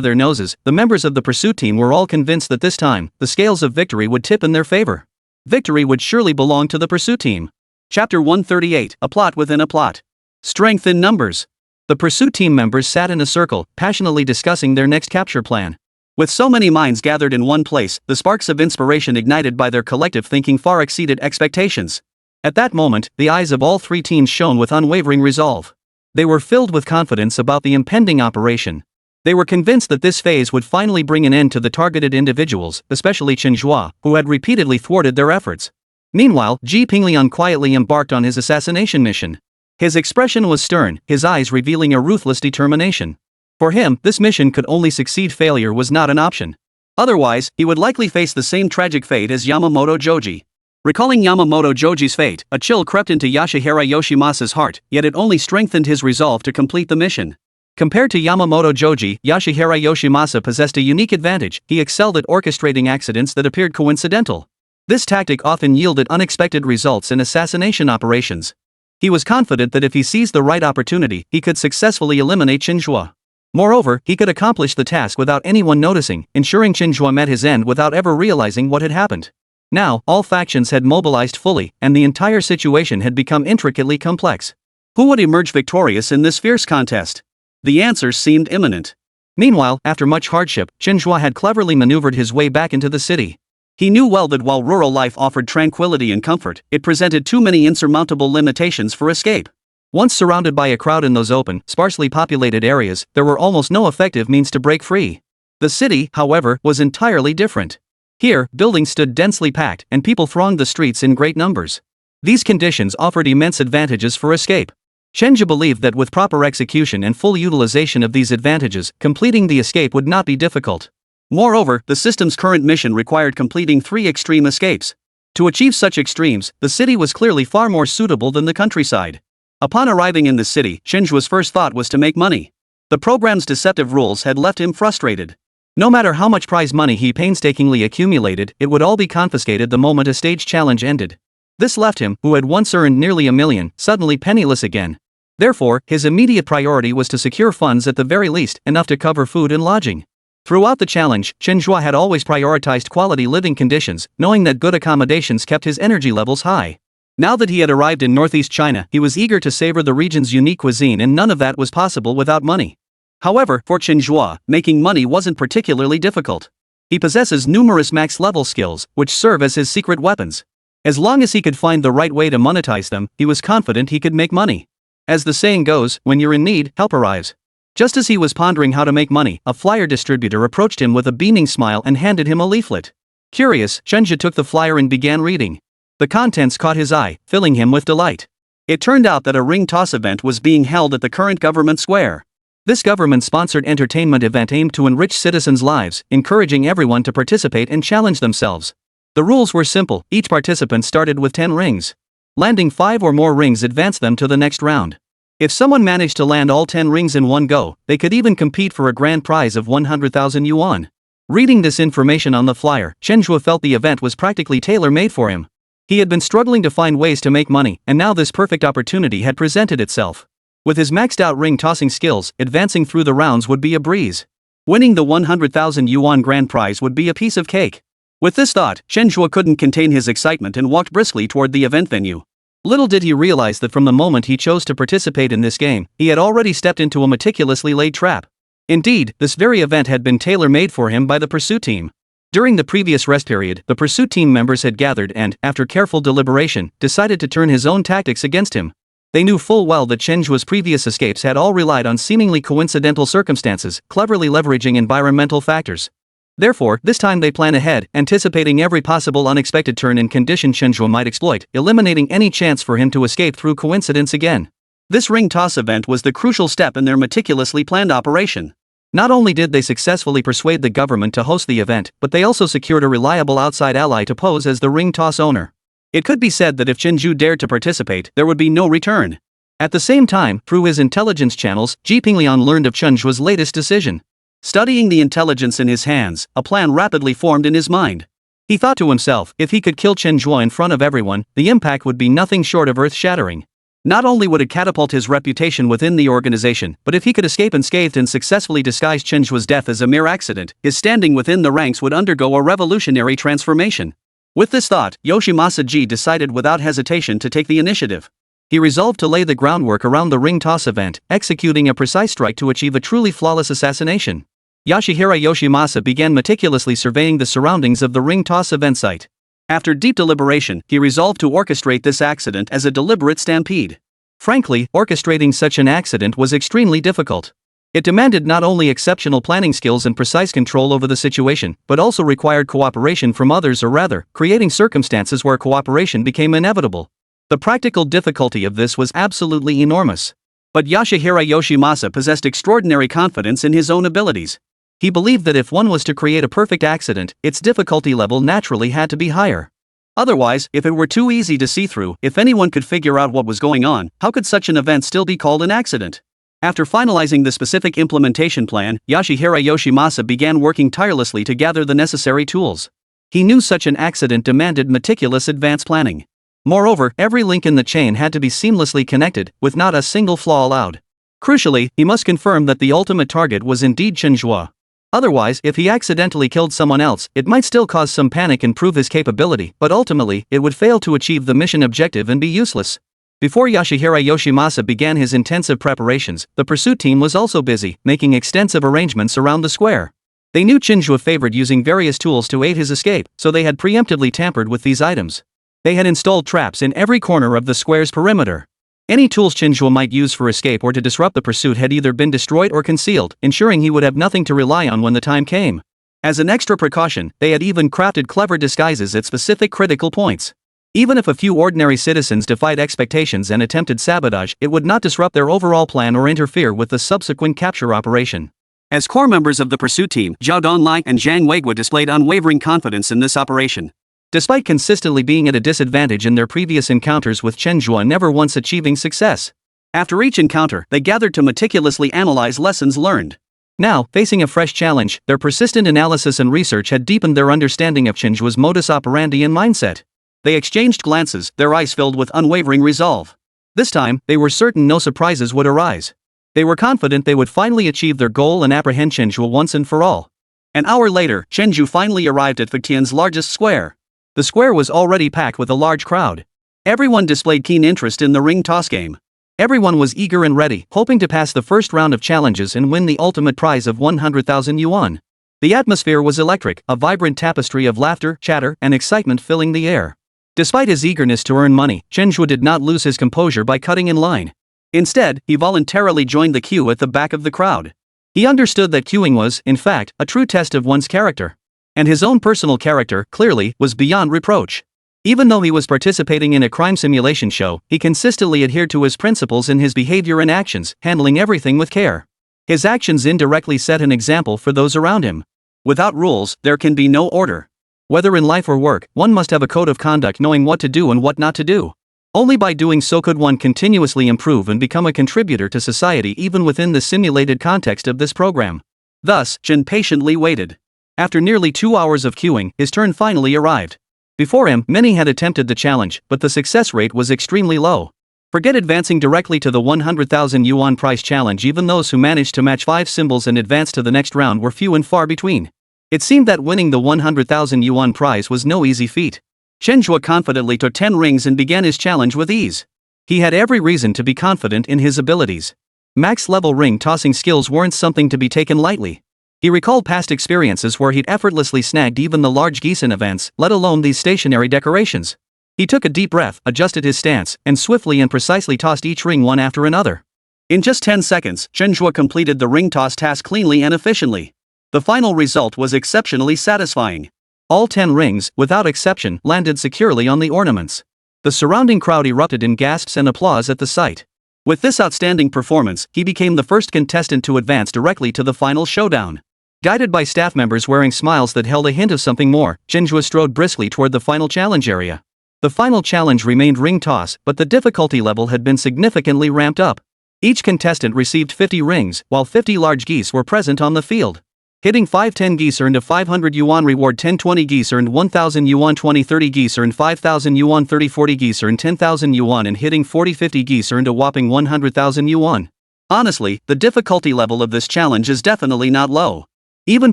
their noses, the members of the pursuit team were all convinced that this time, the scales of victory would tip in their favor. Victory would surely belong to the pursuit team. Chapter 138, A Plot Within a Plot. Strength in numbers. The pursuit team members sat in a circle, passionately discussing their next capture plan. With so many minds gathered in one place, the sparks of inspiration ignited by their collective thinking far exceeded expectations. At that moment, the eyes of all 3 teams shone with unwavering resolve. They were filled with confidence about the impending operation. They were convinced that this phase would finally bring an end to the targeted individuals, especially Chen Zhe, who had repeatedly thwarted their efforts. Meanwhile, Ji Pingliang quietly embarked on his assassination mission. His expression was stern, his eyes revealing a ruthless determination. For him, this mission could only succeed. Failure was not an option. Otherwise, he would likely face the same tragic fate as Yamamoto Joji. Recalling Yamamoto Joji's fate, a chill crept into Yasuhira Yoshimasa's heart, yet it only strengthened his resolve to complete the mission. Compared to Yamamoto Joji, Yasuhira Yoshimasa possessed a unique advantage: he excelled at orchestrating accidents that appeared coincidental. This tactic often yielded unexpected results in assassination operations. He was confident that if he seized the right opportunity, he could successfully eliminate Chen Zhe. Moreover, he could accomplish the task without anyone noticing, ensuring Chen Zhe met his end without ever realizing what had happened. Now, all factions had mobilized fully, and the entire situation had become intricately complex. Who would emerge victorious in this fierce contest? The answers seemed imminent. Meanwhile, after much hardship, Chen Zhe had cleverly maneuvered his way back into the city. He knew well that while rural life offered tranquility and comfort, it presented too many insurmountable limitations for escape. Once surrounded by a crowd in those open, sparsely populated areas, there were almost no effective means to break free. The city, however, was entirely different. Here, buildings stood densely packed, and people thronged the streets in great numbers. These conditions offered immense advantages for escape. Chen Zhe believed that with proper execution and full utilization of these advantages, completing the escape would not be difficult. Moreover, the system's current mission required completing 3 extreme escapes. To achieve such extremes, the city was clearly far more suitable than the countryside. Upon arriving in the city, Chen Zhe's first thought was to make money. The program's deceptive rules had left him frustrated. No matter how much prize money he painstakingly accumulated, it would all be confiscated the moment a stage challenge ended. This left him, who had once earned nearly $1 million, suddenly penniless again. Therefore, his immediate priority was to secure funds at the very least, enough to cover food and lodging. Throughout the challenge, Chen Zhe had always prioritized quality living conditions, knowing that good accommodations kept his energy levels high. Now that he had arrived in northeast China, he was eager to savor the region's unique cuisine, and none of that was possible without money. However, for Chen Zhe, making money wasn't particularly difficult. He possesses numerous max-level skills, which serve as his secret weapons. As long as he could find the right way to monetize them, he was confident he could make money. As the saying goes, when you're in need, help arrives. Just as he was pondering how to make money, a flyer distributor approached him with a beaming smile and handed him a leaflet. Curious, Chen Zhe took the flyer and began reading. The contents caught his eye, filling him with delight. It turned out that a ring toss event was being held at the current government square. This government-sponsored entertainment event aimed to enrich citizens' lives, encouraging everyone to participate and challenge themselves. The rules were simple: each participant started with 10 rings. Landing 5 or more rings advanced them to the next round. If someone managed to land all 10 rings in one go, they could even compete for a grand prize of 100,000 yuan. Reading this information on the flyer, Chen Zhe felt the event was practically tailor-made for him. He had been struggling to find ways to make money, and now this perfect opportunity had presented itself. With his maxed-out ring-tossing skills, advancing through the rounds would be a breeze. Winning the 100,000 yuan grand prize would be a piece of cake. With this thought, Chen Zhe couldn't contain his excitement and walked briskly toward the event venue. Little did he realize that from the moment he chose to participate in this game, he had already stepped into a meticulously laid trap. Indeed, this very event had been tailor-made for him by the pursuit team. During the previous rest period, the pursuit team members had gathered and, after careful deliberation, decided to turn his own tactics against him. They knew full well that Chen Zhe's previous escapes had all relied on seemingly coincidental circumstances, cleverly leveraging environmental factors. Therefore, this time they plan ahead, anticipating every possible unexpected turn and condition Chen Zhe might exploit, eliminating any chance for him to escape through coincidence again. This ring toss event was the crucial step in their meticulously planned operation. Not only did they successfully persuade the government to host the event, but they also secured a reliable outside ally to pose as the ring toss owner. It could be said that if Chen Zhe dared to participate, there would be no return. At the same time, through his intelligence channels, Ji Pinglian learned of Chen Zhe's latest decision. Studying the intelligence in his hands, a plan rapidly formed in his mind. He thought to himself, if he could kill Chen Zhe in front of everyone, the impact would be nothing short of earth-shattering. Not only would it catapult his reputation within the organization, but if he could escape unscathed and successfully disguise Chen Zhe's death as a mere accident, his standing within the ranks would undergo a revolutionary transformation. With this thought, Yoshimasa Ji decided without hesitation to take the initiative. He resolved to lay the groundwork around the ring toss event, executing a precise strike to achieve a truly flawless assassination. Yasuhira Yoshimasa began meticulously surveying the surroundings of the ring toss event site. After deep deliberation, he resolved to orchestrate this accident as a deliberate stampede. Frankly, orchestrating such an accident was extremely difficult. It demanded not only exceptional planning skills and precise control over the situation, but also required cooperation from others, or rather, creating circumstances where cooperation became inevitable. The practical difficulty of this was absolutely enormous. But Yasuhira Yoshimasa possessed extraordinary confidence in his own abilities. He believed that if one was to create a perfect accident, its difficulty level naturally had to be higher. Otherwise, if it were too easy to see through, if anyone could figure out what was going on, how could such an event still be called an accident? After finalizing the specific implementation plan, Yashihira Yoshimasa began working tirelessly to gather the necessary tools. He knew such an accident demanded meticulous advanced planning. Moreover, every link in the chain had to be seamlessly connected, with not a single flaw allowed. Crucially, he must confirm that the ultimate target was indeed Chen Zhe. Otherwise, if he accidentally killed someone else, it might still cause some panic and prove his capability, but ultimately, it would fail to achieve the mission objective and be useless. Before Yashihira Yoshimasa began his intensive preparations, the pursuit team was also busy, making extensive arrangements around the square. They knew Chen Zhe favored using various tools to aid his escape, so they had preemptively tampered with these items. They had installed traps in every corner of the square's perimeter. Any tools Chen Zhe might use for escape or to disrupt the pursuit had either been destroyed or concealed, ensuring he would have nothing to rely on when the time came. As an extra precaution, they had even crafted clever disguises at specific critical points. Even if a few ordinary citizens defied expectations and attempted sabotage, it would not disrupt their overall plan or interfere with the subsequent capture operation. As core members of the pursuit team, Zhao Donlai and Zhang Weiguo displayed unwavering confidence in this operation. Despite consistently being at a disadvantage in their previous encounters with Chen Zhe never once achieving success. After each encounter, they gathered to meticulously analyze lessons learned. Now, facing a fresh challenge, their persistent analysis and research had deepened their understanding of Chen Zhe's modus operandi and mindset. They exchanged glances, their eyes filled with unwavering resolve. This time, they were certain no surprises would arise. They were confident they would finally achieve their goal and apprehend Chen Zhe once and for all. An hour later, Chen Zhe finally arrived at Fujian's largest square. The square was already packed with a large crowd. Everyone displayed keen interest in the ring toss game. Everyone was eager and ready, hoping to pass the first round of challenges and win the ultimate prize of 100,000 yuan. The atmosphere was electric, a vibrant tapestry of laughter, chatter, and excitement filling the air. Despite his eagerness to earn money, Chen Zhe did not lose his composure by cutting in line. Instead, he voluntarily joined the queue at the back of the crowd. He understood that queuing was, in fact, a true test of one's character. And his own personal character, clearly, was beyond reproach. Even though he was participating in a crime simulation show, he consistently adhered to his principles in his behavior and actions, handling everything with care. His actions indirectly set an example for those around him. Without rules, there can be no order. Whether in life or work, one must have a code of conduct knowing what to do and what not to do. Only by doing so could one continuously improve and become a contributor to society even within the simulated context of this program. Thus, Chen patiently waited. After nearly 2 hours of queuing, his turn finally arrived. Before him, many had attempted the challenge, but the success rate was extremely low. Forget advancing directly to the 100,000 yuan prize challenge, even those who managed to match 5 symbols and advance to the next round were few and far between. It seemed that winning the 100,000 yuan prize was no easy feat. Chen Zhe confidently took 10 rings and began his challenge with ease. He had every reason to be confident in his abilities. Max-level ring tossing skills weren't something to be taken lightly. He recalled past experiences where he'd effortlessly snagged even the large geese in events, let alone these stationary decorations. He took a deep breath, adjusted his stance, and swiftly and precisely tossed each ring one after another. In just 10 seconds, Chen Zhe completed the ring toss task cleanly and efficiently. The final result was exceptionally satisfying. All 10 rings, without exception, landed securely on the ornaments. The surrounding crowd erupted in gasps and applause at the sight. With this outstanding performance, he became the first contestant to advance directly to the final showdown. Guided by staff members wearing smiles that held a hint of something more, Chen Zhe strode briskly toward the final challenge area. The final challenge remained ring toss, but the difficulty level had been significantly ramped up. Each contestant received 50 rings, while 50 large geese were present on the field. Hitting 5-10 geese earned a 500 yuan reward, 10-20 geese earned 1,000 yuan, 20-30 geese earned 5,000 yuan, 30-40 geese earned 10,000 yuan, and hitting 40-50 geese earned a whopping 100,000 yuan. Honestly, the difficulty level of this challenge is definitely not low. Even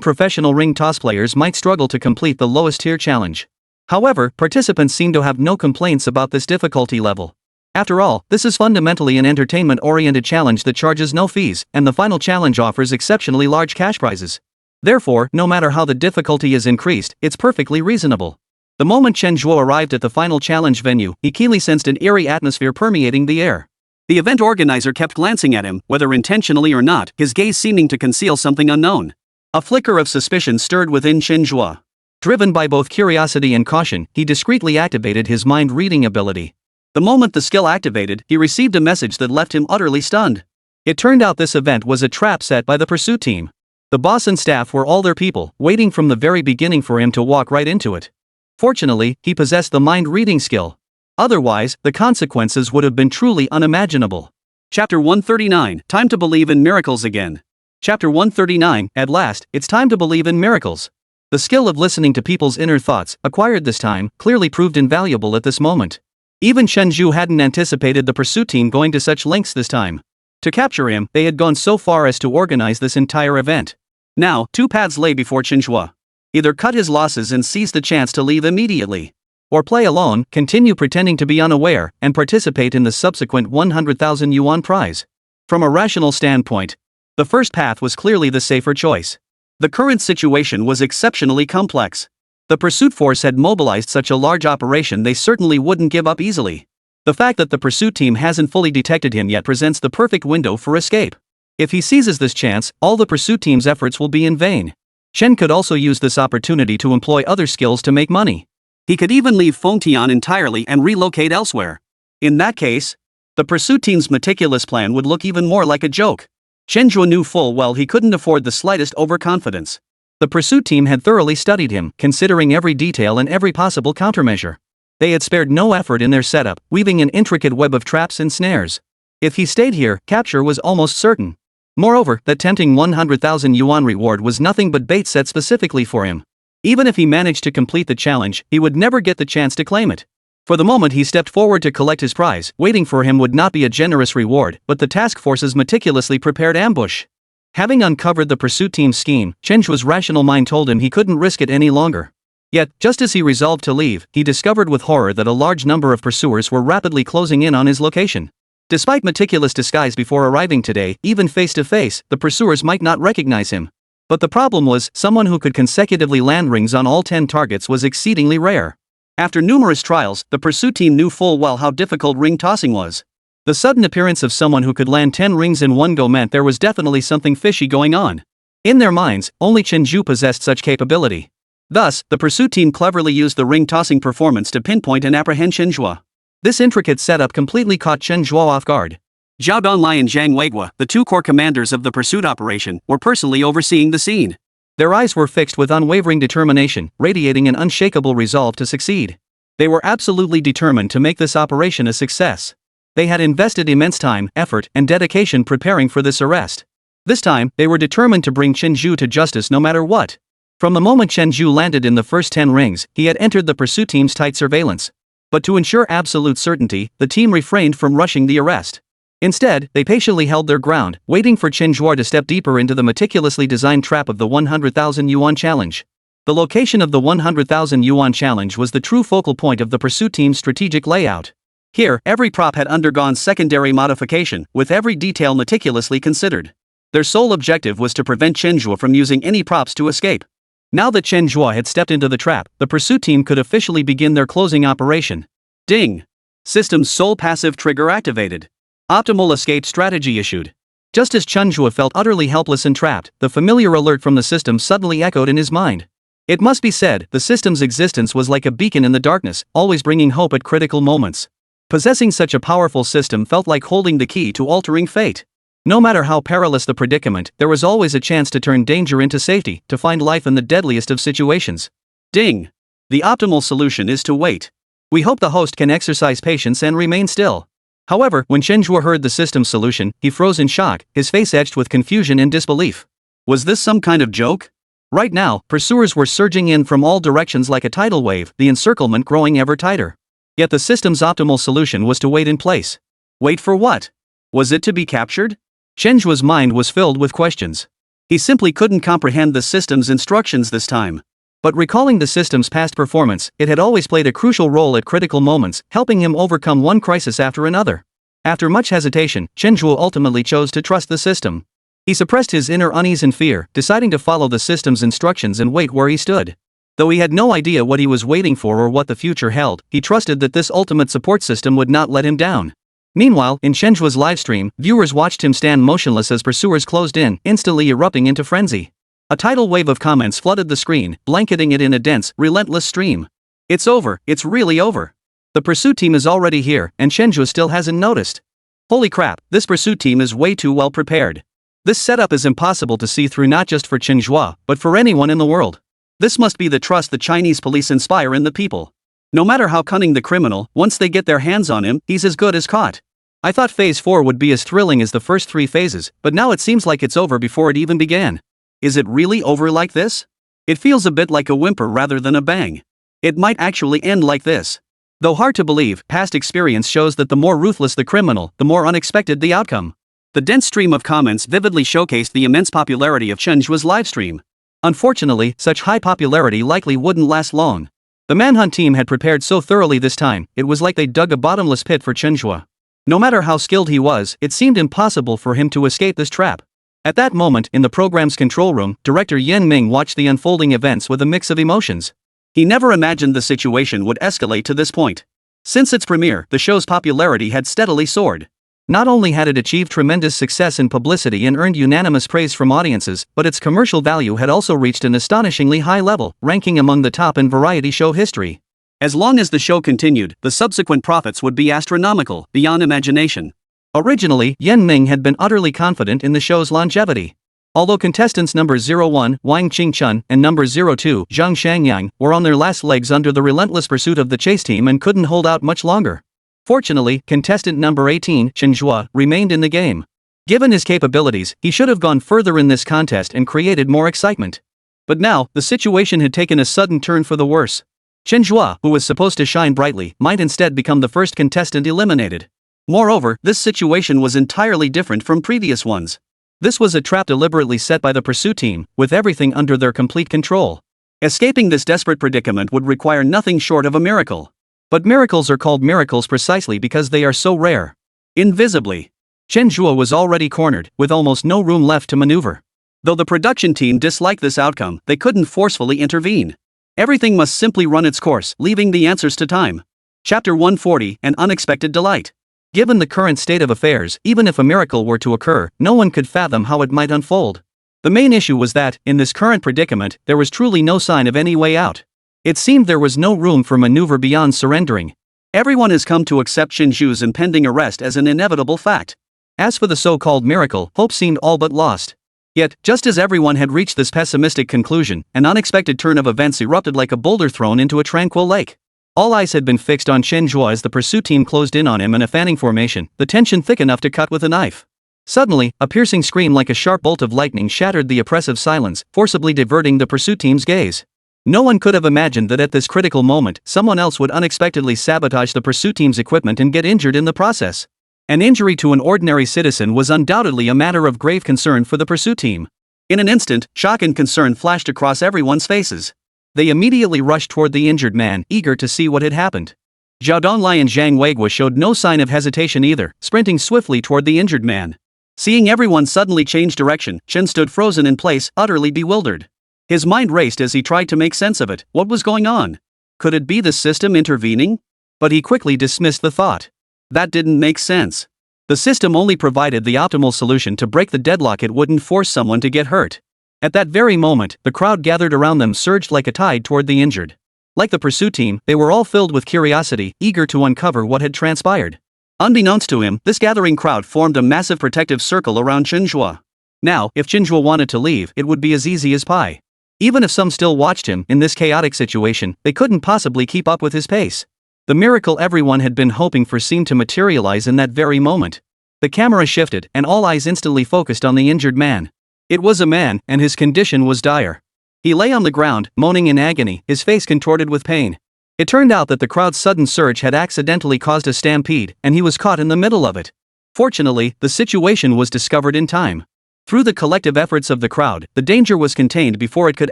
professional ring toss players might struggle to complete the lowest tier challenge. However, participants seem to have no complaints about this difficulty level. After all, this is fundamentally an entertainment-oriented challenge that charges no fees, and the final challenge offers exceptionally large cash prizes. Therefore, no matter how the difficulty is increased, it's perfectly reasonable. The moment Chen Zhe arrived at the final challenge venue, he keenly sensed an eerie atmosphere permeating the air. The event organizer kept glancing at him, whether intentionally or not, his gaze seeming to conceal something unknown. A flicker of suspicion stirred within Chen Zhe. Driven by both curiosity and caution, he discreetly activated his mind-reading ability. The moment the skill activated, he received a message that left him utterly stunned. It turned out this event was a trap set by the pursuit team. The boss and staff were all their people, waiting from the very beginning for him to walk right into it. Fortunately, he possessed the mind-reading skill. Otherwise, the consequences would have been truly unimaginable. Chapter 139, Time to Believe in Miracles Again. Chapter 139, At last, it's time to believe in miracles. The skill of listening to people's inner thoughts, acquired this time, clearly proved invaluable at this moment. Even Chen Zhe hadn't anticipated the pursuit team going to such lengths this time. To capture him, they had gone so far as to organize this entire event. Now, two paths lay before Chen Zhe. Either cut his losses and seize the chance to leave immediately, or play alone, continue pretending to be unaware, and participate in the subsequent 100,000 yuan prize. From a rational standpoint, the first path was clearly the safer choice. The current situation was exceptionally complex. The pursuit force had mobilized such a large operation they certainly wouldn't give up easily. The fact that the pursuit team hasn't fully detected him yet presents the perfect window for escape. If he seizes this chance, all the pursuit team's efforts will be in vain. Chen could also use this opportunity to employ other skills to make money. He could even leave Fengtian entirely and relocate elsewhere. In that case, the pursuit team's meticulous plan would look even more like a joke. Chen Zhe knew full well he couldn't afford the slightest overconfidence. The pursuit team had thoroughly studied him, considering every detail and every possible countermeasure. They had spared no effort in their setup, weaving an intricate web of traps and snares. If he stayed here, capture was almost certain. Moreover, that tempting 100,000 yuan reward was nothing but bait set specifically for him. Even if he managed to complete the challenge, he would never get the chance to claim it. For the moment he stepped forward to collect his prize, waiting for him would not be a generous reward, but the task force's meticulously prepared ambush. Having uncovered the pursuit team's scheme, Chen Zhe's rational mind told him he couldn't risk it any longer. Yet, just as he resolved to leave, he discovered with horror that a large number of pursuers were rapidly closing in on his location. Despite meticulous disguise before arriving today, even face to face, the pursuers might not recognize him. But the problem was, someone who could consecutively land rings on all 10 targets was exceedingly rare. After numerous trials, the pursuit team knew full well how difficult ring tossing was. The sudden appearance of someone who could land 10 rings in one go meant there was definitely something fishy going on. In their minds, only Chen Zhe possessed such capability. Thus, the pursuit team cleverly used the ring tossing performance to pinpoint and apprehend Chen Zhe. This intricate setup completely caught Chen Zhe off guard. Zhao Donlai and Zhang Weigua, the two core commanders of the pursuit operation, were personally overseeing the scene. Their eyes were fixed with unwavering determination, radiating an unshakable resolve to succeed. They were absolutely determined to make this operation a success. They had invested immense time, effort, and dedication preparing for this arrest. This time, they were determined to bring Chen Zhe to justice no matter what. From the moment Chen Zhe landed in the first 10 rings, he had entered the pursuit team's tight surveillance. But to ensure absolute certainty, the team refrained from rushing the arrest. Instead, they patiently held their ground, waiting for Chen Zhe to step deeper into the meticulously designed trap of the 100,000 yuan challenge. The location of the 100,000 yuan challenge was the true focal point of the pursuit team's strategic layout. Here, every prop had undergone secondary modification, with every detail meticulously considered. Their sole objective was to prevent Chen Zhe from using any props to escape. Now that Chen Zhe had stepped into the trap, the pursuit team could officially begin their closing operation. Ding! System's sole passive trigger activated. Optimal escape strategy issued. Just as Chen Zhe felt utterly helpless and trapped, the familiar alert from the system suddenly echoed in his mind. It must be said, the system's existence was like a beacon in the darkness, always bringing hope at critical moments. Possessing such a powerful system felt like holding the key to altering fate. No matter how perilous the predicament, there was always a chance to turn danger into safety, to find life in the deadliest of situations. Ding! The optimal solution is to wait. We hope the host can exercise patience and remain still. However, when Chen Zhe heard the system's solution, he froze in shock, his face etched with confusion and disbelief. Was this some kind of joke? Right now, pursuers were surging in from all directions like a tidal wave, the encirclement growing ever tighter. Yet the system's optimal solution was to wait in place. Wait for what? Was it to be captured? Chen Zhe's mind was filled with questions. He simply couldn't comprehend the system's instructions this time. But recalling the system's past performance, it had always played a crucial role at critical moments, helping him overcome one crisis after another. After much hesitation, Chen Zhe ultimately chose to trust the system. He suppressed his inner unease and fear, deciding to follow the system's instructions and wait where he stood. Though he had no idea what he was waiting for or what the future held, he trusted that this ultimate support system would not let him down. Meanwhile, in Chen Zhe's livestream, viewers watched him stand motionless as pursuers closed in, instantly erupting into frenzy. A tidal wave of comments flooded the screen, blanketing it in a dense, relentless stream. It's over, it's really over. The pursuit team is already here, and Chen Zhe still hasn't noticed. Holy crap, this pursuit team is way too well prepared. This setup is impossible to see through not just for Chen Zhe, but for anyone in the world. This must be the trust the Chinese police inspire in the people. No matter how cunning the criminal, once they get their hands on him, he's as good as caught. I thought phase 4 would be as thrilling as the first 3 phases, but now it seems like it's over before it even began. Is it really over like this? It feels a bit like a whimper rather than a bang. It might actually end like this. Though hard to believe, past experience shows that the more ruthless the criminal, the more unexpected the outcome. The dense stream of comments vividly showcased the immense popularity of Chen Zhe's livestream. Unfortunately, such high popularity likely wouldn't last long. The manhunt team had prepared so thoroughly this time, it was like they dug a bottomless pit for Chen Zhe. No matter how skilled he was, it seemed impossible for him to escape this trap. At that moment, in the program's control room, director Yen Ming watched the unfolding events with a mix of emotions. He never imagined the situation would escalate to this point. Since its premiere, the show's popularity had steadily soared. Not only had it achieved tremendous success in publicity and earned unanimous praise from audiences, but its commercial value had also reached an astonishingly high level, ranking among the top in variety show history. As long as the show continued, the subsequent profits would be astronomical, beyond imagination. Originally, Yen Ming had been utterly confident in the show's longevity. Although contestants number 01, Wang Qingchun, and number 02, Zhang Shangyang, were on their last legs under the relentless pursuit of the chase team and couldn't hold out much longer. Fortunately, contestant number 18, Chen Zhe, remained in the game. Given his capabilities, he should have gone further in this contest and created more excitement. But now, the situation had taken a sudden turn for the worse. Chen Zhe, who was supposed to shine brightly, might instead become the first contestant eliminated. Moreover, this situation was entirely different from previous ones. This was a trap deliberately set by the pursuit team, with everything under their complete control. Escaping this desperate predicament would require nothing short of a miracle. But miracles are called miracles precisely because they are so rare. Invisibly, Chen Zhe was already cornered, with almost no room left to maneuver. Though the production team disliked this outcome, they couldn't forcefully intervene. Everything must simply run its course, leaving the answers to time. Chapter 140, An Unexpected Delight. Given the current state of affairs, even if a miracle were to occur, no one could fathom how it might unfold. The main issue was that, in this current predicament, there was truly no sign of any way out. It seemed there was no room for maneuver beyond surrendering. Everyone has come to accept Chen Zhe's impending arrest as an inevitable fact. As for the so-called miracle, hope seemed all but lost. Yet, just as everyone had reached this pessimistic conclusion, an unexpected turn of events erupted like a boulder thrown into a tranquil lake. All eyes had been fixed on Chen Zhe as the pursuit team closed in on him in a fanning formation, the tension thick enough to cut with a knife. Suddenly, a piercing scream like a sharp bolt of lightning shattered the oppressive silence, forcibly diverting the pursuit team's gaze. No one could have imagined that at this critical moment, someone else would unexpectedly sabotage the pursuit team's equipment and get injured in the process. An injury to an ordinary citizen was undoubtedly a matter of grave concern for the pursuit team. In an instant, shock and concern flashed across everyone's faces. They immediately rushed toward the injured man, eager to see what had happened. Zhao Donglai and Zhang Weiguo showed no sign of hesitation either, sprinting swiftly toward the injured man. Seeing everyone suddenly change direction, Chen stood frozen in place, utterly bewildered. His mind raced as he tried to make sense of it. What was going on? Could it be the system intervening? But he quickly dismissed the thought. That didn't make sense. The system only provided the optimal solution to break the deadlock. It wouldn't force someone to get hurt. At that very moment, the crowd gathered around them surged like a tide toward the injured. Like the pursuit team, they were all filled with curiosity, eager to uncover what had transpired. Unbeknownst to him, this gathering crowd formed a massive protective circle around Chen Zhe. Now, if Chen Zhe wanted to leave, it would be as easy as pie. Even if some still watched him, in this chaotic situation, they couldn't possibly keep up with his pace. The miracle everyone had been hoping for seemed to materialize in that very moment. The camera shifted, and all eyes instantly focused on the injured man. It was a man, and his condition was dire. He lay on the ground, moaning in agony, his face contorted with pain. It turned out that the crowd's sudden surge had accidentally caused a stampede, and he was caught in the middle of it. Fortunately, the situation was discovered in time. Through the collective efforts of the crowd, the danger was contained before it could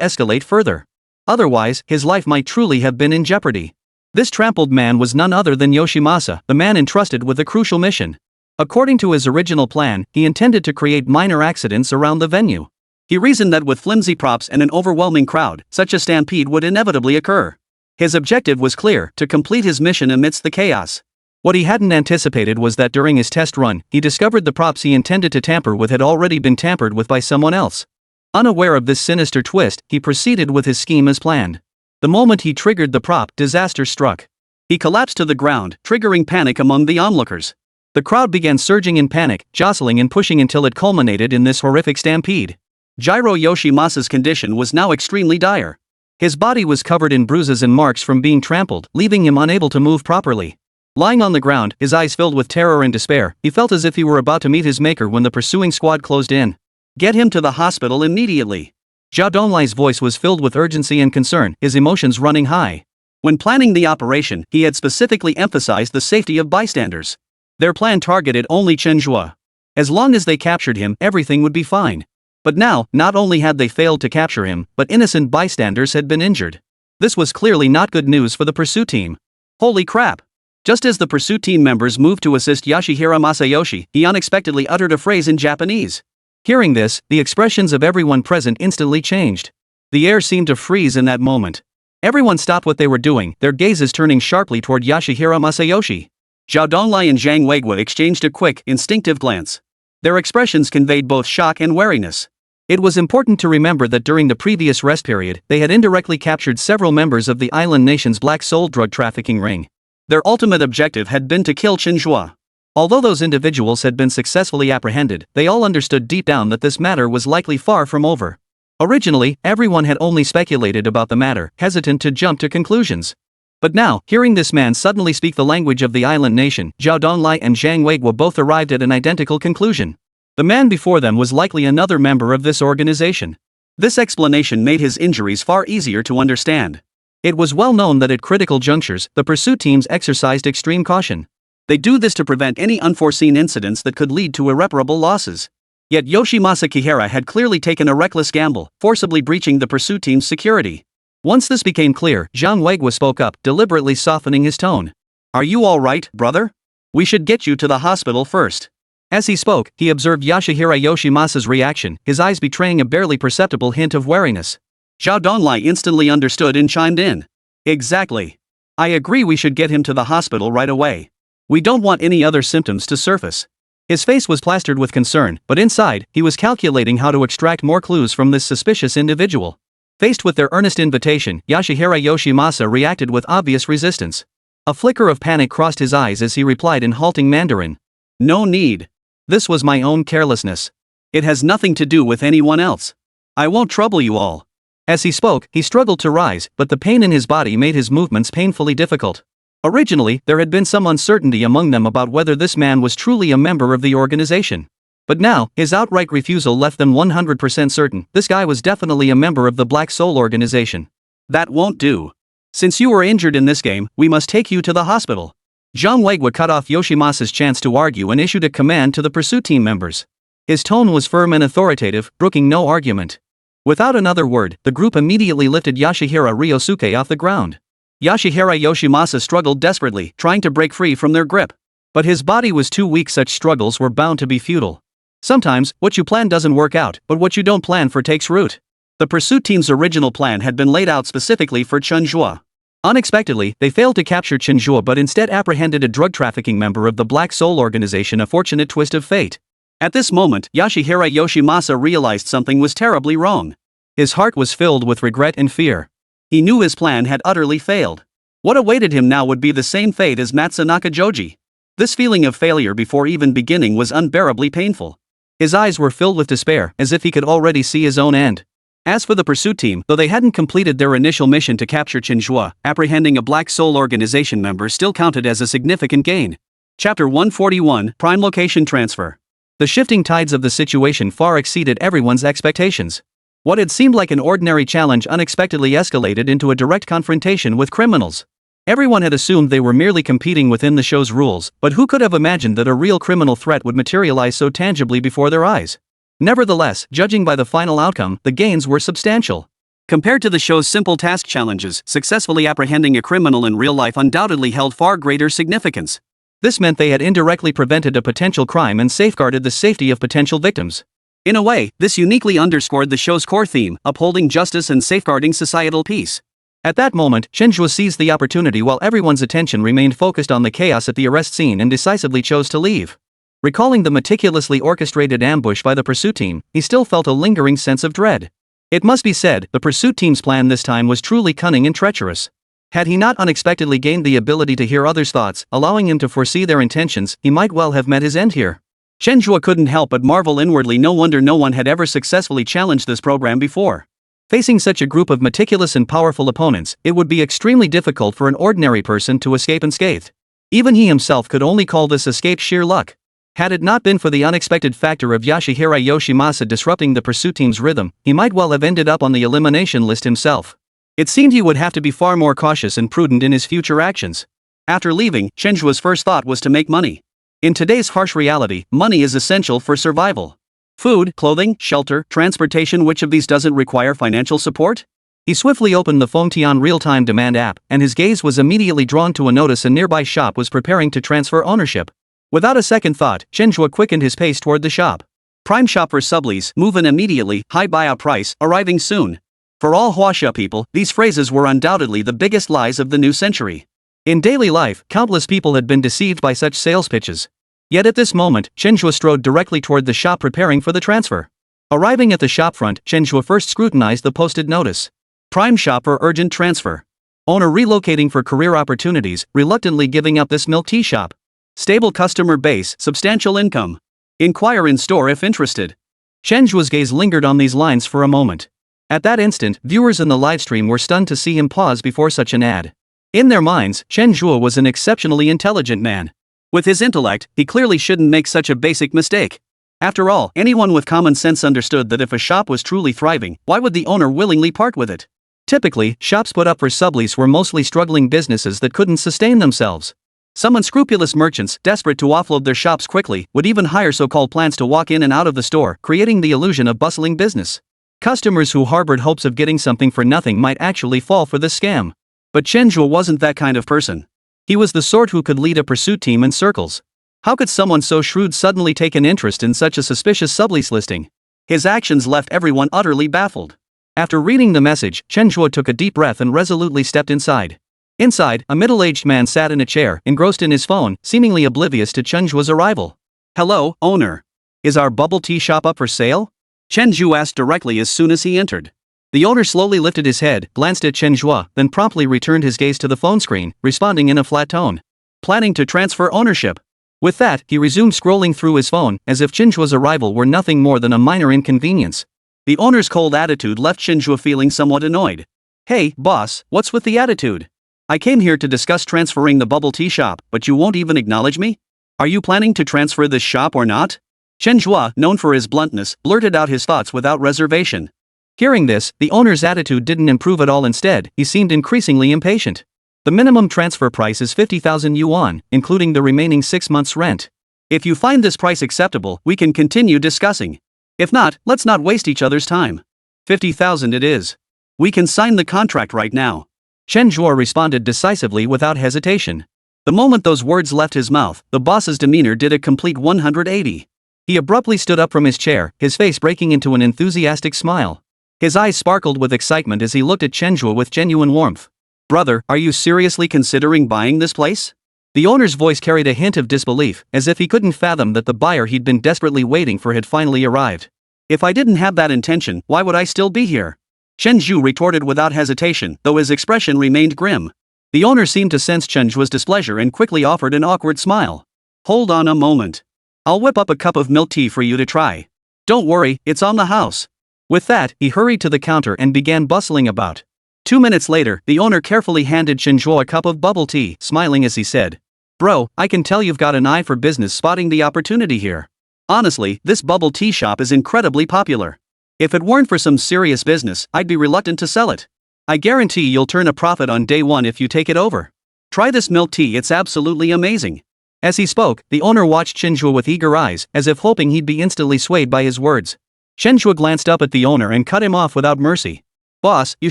escalate further. Otherwise, his life might truly have been in jeopardy. This trampled man was none other than Yoshimasa, the man entrusted with a crucial mission. According to his original plan, he intended to create minor accidents around the venue. He reasoned that with flimsy props and an overwhelming crowd, such a stampede would inevitably occur. His objective was clear: to complete his mission amidst the chaos. What he hadn't anticipated was that during his test run, he discovered the props he intended to tamper with had already been tampered with by someone else. Unaware of this sinister twist, he proceeded with his scheme as planned. The moment he triggered the prop, disaster struck. He collapsed to the ground, triggering panic among the onlookers. The crowd began surging in panic, jostling and pushing until it culminated in this horrific stampede. Jiro Yoshimasa's condition was now extremely dire. His body was covered in bruises and marks from being trampled, leaving him unable to move properly. Lying on the ground, his eyes filled with terror and despair, he felt as if he were about to meet his maker when the pursuing squad closed in. "Get him to the hospital immediately." Zhao Donglai's voice was filled with urgency and concern, his emotions running high. When planning the operation, he had specifically emphasized the safety of bystanders. Their plan targeted only Chen Zhe. As long as they captured him, everything would be fine. But now, not only had they failed to capture him, but innocent bystanders had been injured. This was clearly not good news for the pursuit team. Holy crap! Just as the pursuit team members moved to assist Yashihira Masayoshi, he unexpectedly uttered a phrase in Japanese. Hearing this, the expressions of everyone present instantly changed. The air seemed to freeze in that moment. Everyone stopped what they were doing, their gazes turning sharply toward Yashihira Masayoshi. Zhao Donglai and Zhang Weiguo exchanged a quick, instinctive glance. Their expressions conveyed both shock and wariness. It was important to remember that during the previous rest period, they had indirectly captured several members of the island nation's black soul drug trafficking ring. Their ultimate objective had been to kill Chen Zhe. Although those individuals had been successfully apprehended, they all understood deep down that this matter was likely far from over. Originally, everyone had only speculated about the matter, hesitant to jump to conclusions. But now, hearing this man suddenly speak the language of the island nation, Zhao Donglai and Zhang Weiguo both arrived at an identical conclusion. The man before them was likely another member of this organization. This explanation made his injuries far easier to understand. It was well known that at critical junctures, the pursuit teams exercised extreme caution. They do this to prevent any unforeseen incidents that could lead to irreparable losses. Yet Yoshimasa Kihara had clearly taken a reckless gamble, forcibly breaching the pursuit team's security. Once this became clear, Zhang Weiguo spoke up, deliberately softening his tone. "Are you all right, brother? We should get you to the hospital first." As he spoke, he observed Yashihira Yoshimasa's reaction, his eyes betraying a barely perceptible hint of wariness. Zhao Donglai instantly understood and chimed in. "Exactly. I agree, we should get him to the hospital right away. We don't want any other symptoms to surface." His face was plastered with concern, but inside, he was calculating how to extract more clues from this suspicious individual. Faced with their earnest invitation, Yashihira Yoshimasa reacted with obvious resistance. A flicker of panic crossed his eyes as he replied in halting Mandarin. "No need. This was my own carelessness. It has nothing to do with anyone else. I won't trouble you all." As he spoke, he struggled to rise, but the pain in his body made his movements painfully difficult. Originally, there had been some uncertainty among them about whether this man was truly a member of the organization. But now, his outright refusal left them 100% certain this guy was definitely a member of the Black Soul organization. "That won't do. Since you were injured in this game, we must take you to the hospital." Zhang Weiguo cut off Yoshimasa's chance to argue and issued a command to the pursuit team members. His tone was firm and authoritative, brooking no argument. Without another word, the group immediately lifted Yashihira Ryosuke off the ground. Yashihira Yoshimasa struggled desperately, trying to break free from their grip. But his body was too weak, such struggles were bound to be futile. Sometimes, what you plan doesn't work out, but what you don't plan for takes root. The pursuit team's original plan had been laid out specifically for Chen Zhe. Unexpectedly, they failed to capture Chen Zhe but instead apprehended a drug trafficking member of the Black Soul organization, a fortunate twist of fate. At this moment, Yashihira Yoshimasa realized something was terribly wrong. His heart was filled with regret and fear. He knew his plan had utterly failed. What awaited him now would be the same fate as Matsunaka Joji. This feeling of failure before even beginning was unbearably painful. His eyes were filled with despair, as if he could already see his own end. As for the pursuit team, though they hadn't completed their initial mission to capture Chen Zhe, apprehending a Black Soul organization member still counted as a significant gain. Chapter 141, Prime Location Transfer. The shifting tides of the situation far exceeded everyone's expectations. What had seemed like an ordinary challenge unexpectedly escalated into a direct confrontation with criminals. Everyone had assumed they were merely competing within the show's rules, but who could have imagined that a real criminal threat would materialize so tangibly before their eyes? Nevertheless, judging by the final outcome, the gains were substantial. Compared to the show's simple task challenges, successfully apprehending a criminal in real life undoubtedly held far greater significance. This meant they had indirectly prevented a potential crime and safeguarded the safety of potential victims. In a way, this uniquely underscored the show's core theme, upholding justice and safeguarding societal peace. At that moment, Chen Zhe seized the opportunity while everyone's attention remained focused on the chaos at the arrest scene and decisively chose to leave. Recalling the meticulously orchestrated ambush by the pursuit team, he still felt a lingering sense of dread. It must be said, the pursuit team's plan this time was truly cunning and treacherous. Had he not unexpectedly gained the ability to hear others' thoughts, allowing him to foresee their intentions, he might well have met his end here. Chen Zhe couldn't help but marvel inwardly. No wonder no one had ever successfully challenged this program before. Facing such a group of meticulous and powerful opponents, it would be extremely difficult for an ordinary person to escape unscathed. Even he himself could only call this escape sheer luck. Had it not been for the unexpected factor of Yashihira Yoshimasa disrupting the pursuit team's rhythm, he might well have ended up on the elimination list himself. It seemed he would have to be far more cautious and prudent in his future actions. After leaving, Chen Zhe's first thought was to make money. In today's harsh reality, money is essential for survival. Food, clothing, shelter, transportation, which of these doesn't require financial support? He swiftly opened the Fengtian real-time demand app, and his gaze was immediately drawn to a notice a nearby shop was preparing to transfer ownership. Without a second thought, Chen Zhe quickened his pace toward the shop. Prime shop for sublease, move in immediately, high buyout price, arriving soon. For all Huaxia people, these phrases were undoubtedly the biggest lies of the new century. In daily life, countless people had been deceived by such sales pitches. Yet at this moment, Chen Zhe strode directly toward the shop preparing for the transfer. Arriving at the shopfront, Chen Zhe first scrutinized the posted notice. Prime shop for urgent transfer. Owner relocating for career opportunities, reluctantly giving up this milk tea shop. Stable customer base, substantial income. Inquire in store if interested. Chen Zhe's gaze lingered on these lines for a moment. At that instant, viewers in the livestream were stunned to see him pause before such an ad. In their minds, Chen Zhe was an exceptionally intelligent man. With his intellect, he clearly shouldn't make such a basic mistake. After all, anyone with common sense understood that if a shop was truly thriving, why would the owner willingly part with it? Typically, shops put up for sublease were mostly struggling businesses that couldn't sustain themselves. Some unscrupulous merchants, desperate to offload their shops quickly, would even hire so-called plants to walk in and out of the store, creating the illusion of bustling business. Customers who harbored hopes of getting something for nothing might actually fall for this scam. But Chen Zhe wasn't that kind of person. He was the sort who could lead a pursuit team in circles. How could someone so shrewd suddenly take an interest in such a suspicious sublease listing? His actions left everyone utterly baffled. After reading the message, Chen Zhe took a deep breath and resolutely stepped inside. Inside, a middle-aged man sat in a chair, engrossed in his phone, seemingly oblivious to Chen Zhe's arrival. "Hello, owner. Is our bubble tea shop up for sale?" Chen Zhe asked directly as soon as he entered. The owner slowly lifted his head, glanced at Chen Zhe, then promptly returned his gaze to the phone screen, responding in a flat tone. "Planning to transfer ownership." With that, he resumed scrolling through his phone, as if Chen Zhe's arrival were nothing more than a minor inconvenience. The owner's cold attitude left Chen Zhe feeling somewhat annoyed. "Hey, boss, what's with the attitude? I came here to discuss transferring the bubble tea shop, but you won't even acknowledge me? Are you planning to transfer this shop or not?" Chen Zhe, known for his bluntness, blurted out his thoughts without reservation. Hearing this, the owner's attitude didn't improve at all. Instead, he seemed increasingly impatient. "The minimum transfer price is 50,000 yuan, including the remaining 6 months' rent. If you find this price acceptable, we can continue discussing. If not, let's not waste each other's time. 50,000 it is. We can sign the contract right now." Chen Zhe responded decisively without hesitation. The moment those words left his mouth, the boss's demeanor did a complete 180. He abruptly stood up from his chair, his face breaking into an enthusiastic smile. His eyes sparkled with excitement as he looked at Chen Zhe with genuine warmth. "Brother, are you seriously considering buying this place?" The owner's voice carried a hint of disbelief, as if he couldn't fathom that the buyer he'd been desperately waiting for had finally arrived. "If I didn't have that intention, why would I still be here?" Chen Zhe retorted without hesitation, though his expression remained grim. The owner seemed to sense Chen Zhe's displeasure and quickly offered an awkward smile. "Hold on a moment. I'll whip up a cup of milk tea for you to try. Don't worry, it's on the house." With that, he hurried to the counter and began bustling about. 2 minutes later, the owner carefully handed Chen Zhe a cup of bubble tea, smiling as he said, "Bro, I can tell you've got an eye for business spotting the opportunity here. Honestly, this bubble tea shop is incredibly popular. If it weren't for some serious business, I'd be reluctant to sell it. I guarantee you'll turn a profit on day one if you take it over. Try this milk tea, it's absolutely amazing." As he spoke, the owner watched Chen Zhe with eager eyes, as if hoping he'd be instantly swayed by his words. Chen Zhe glanced up at the owner and cut him off without mercy. "Boss, you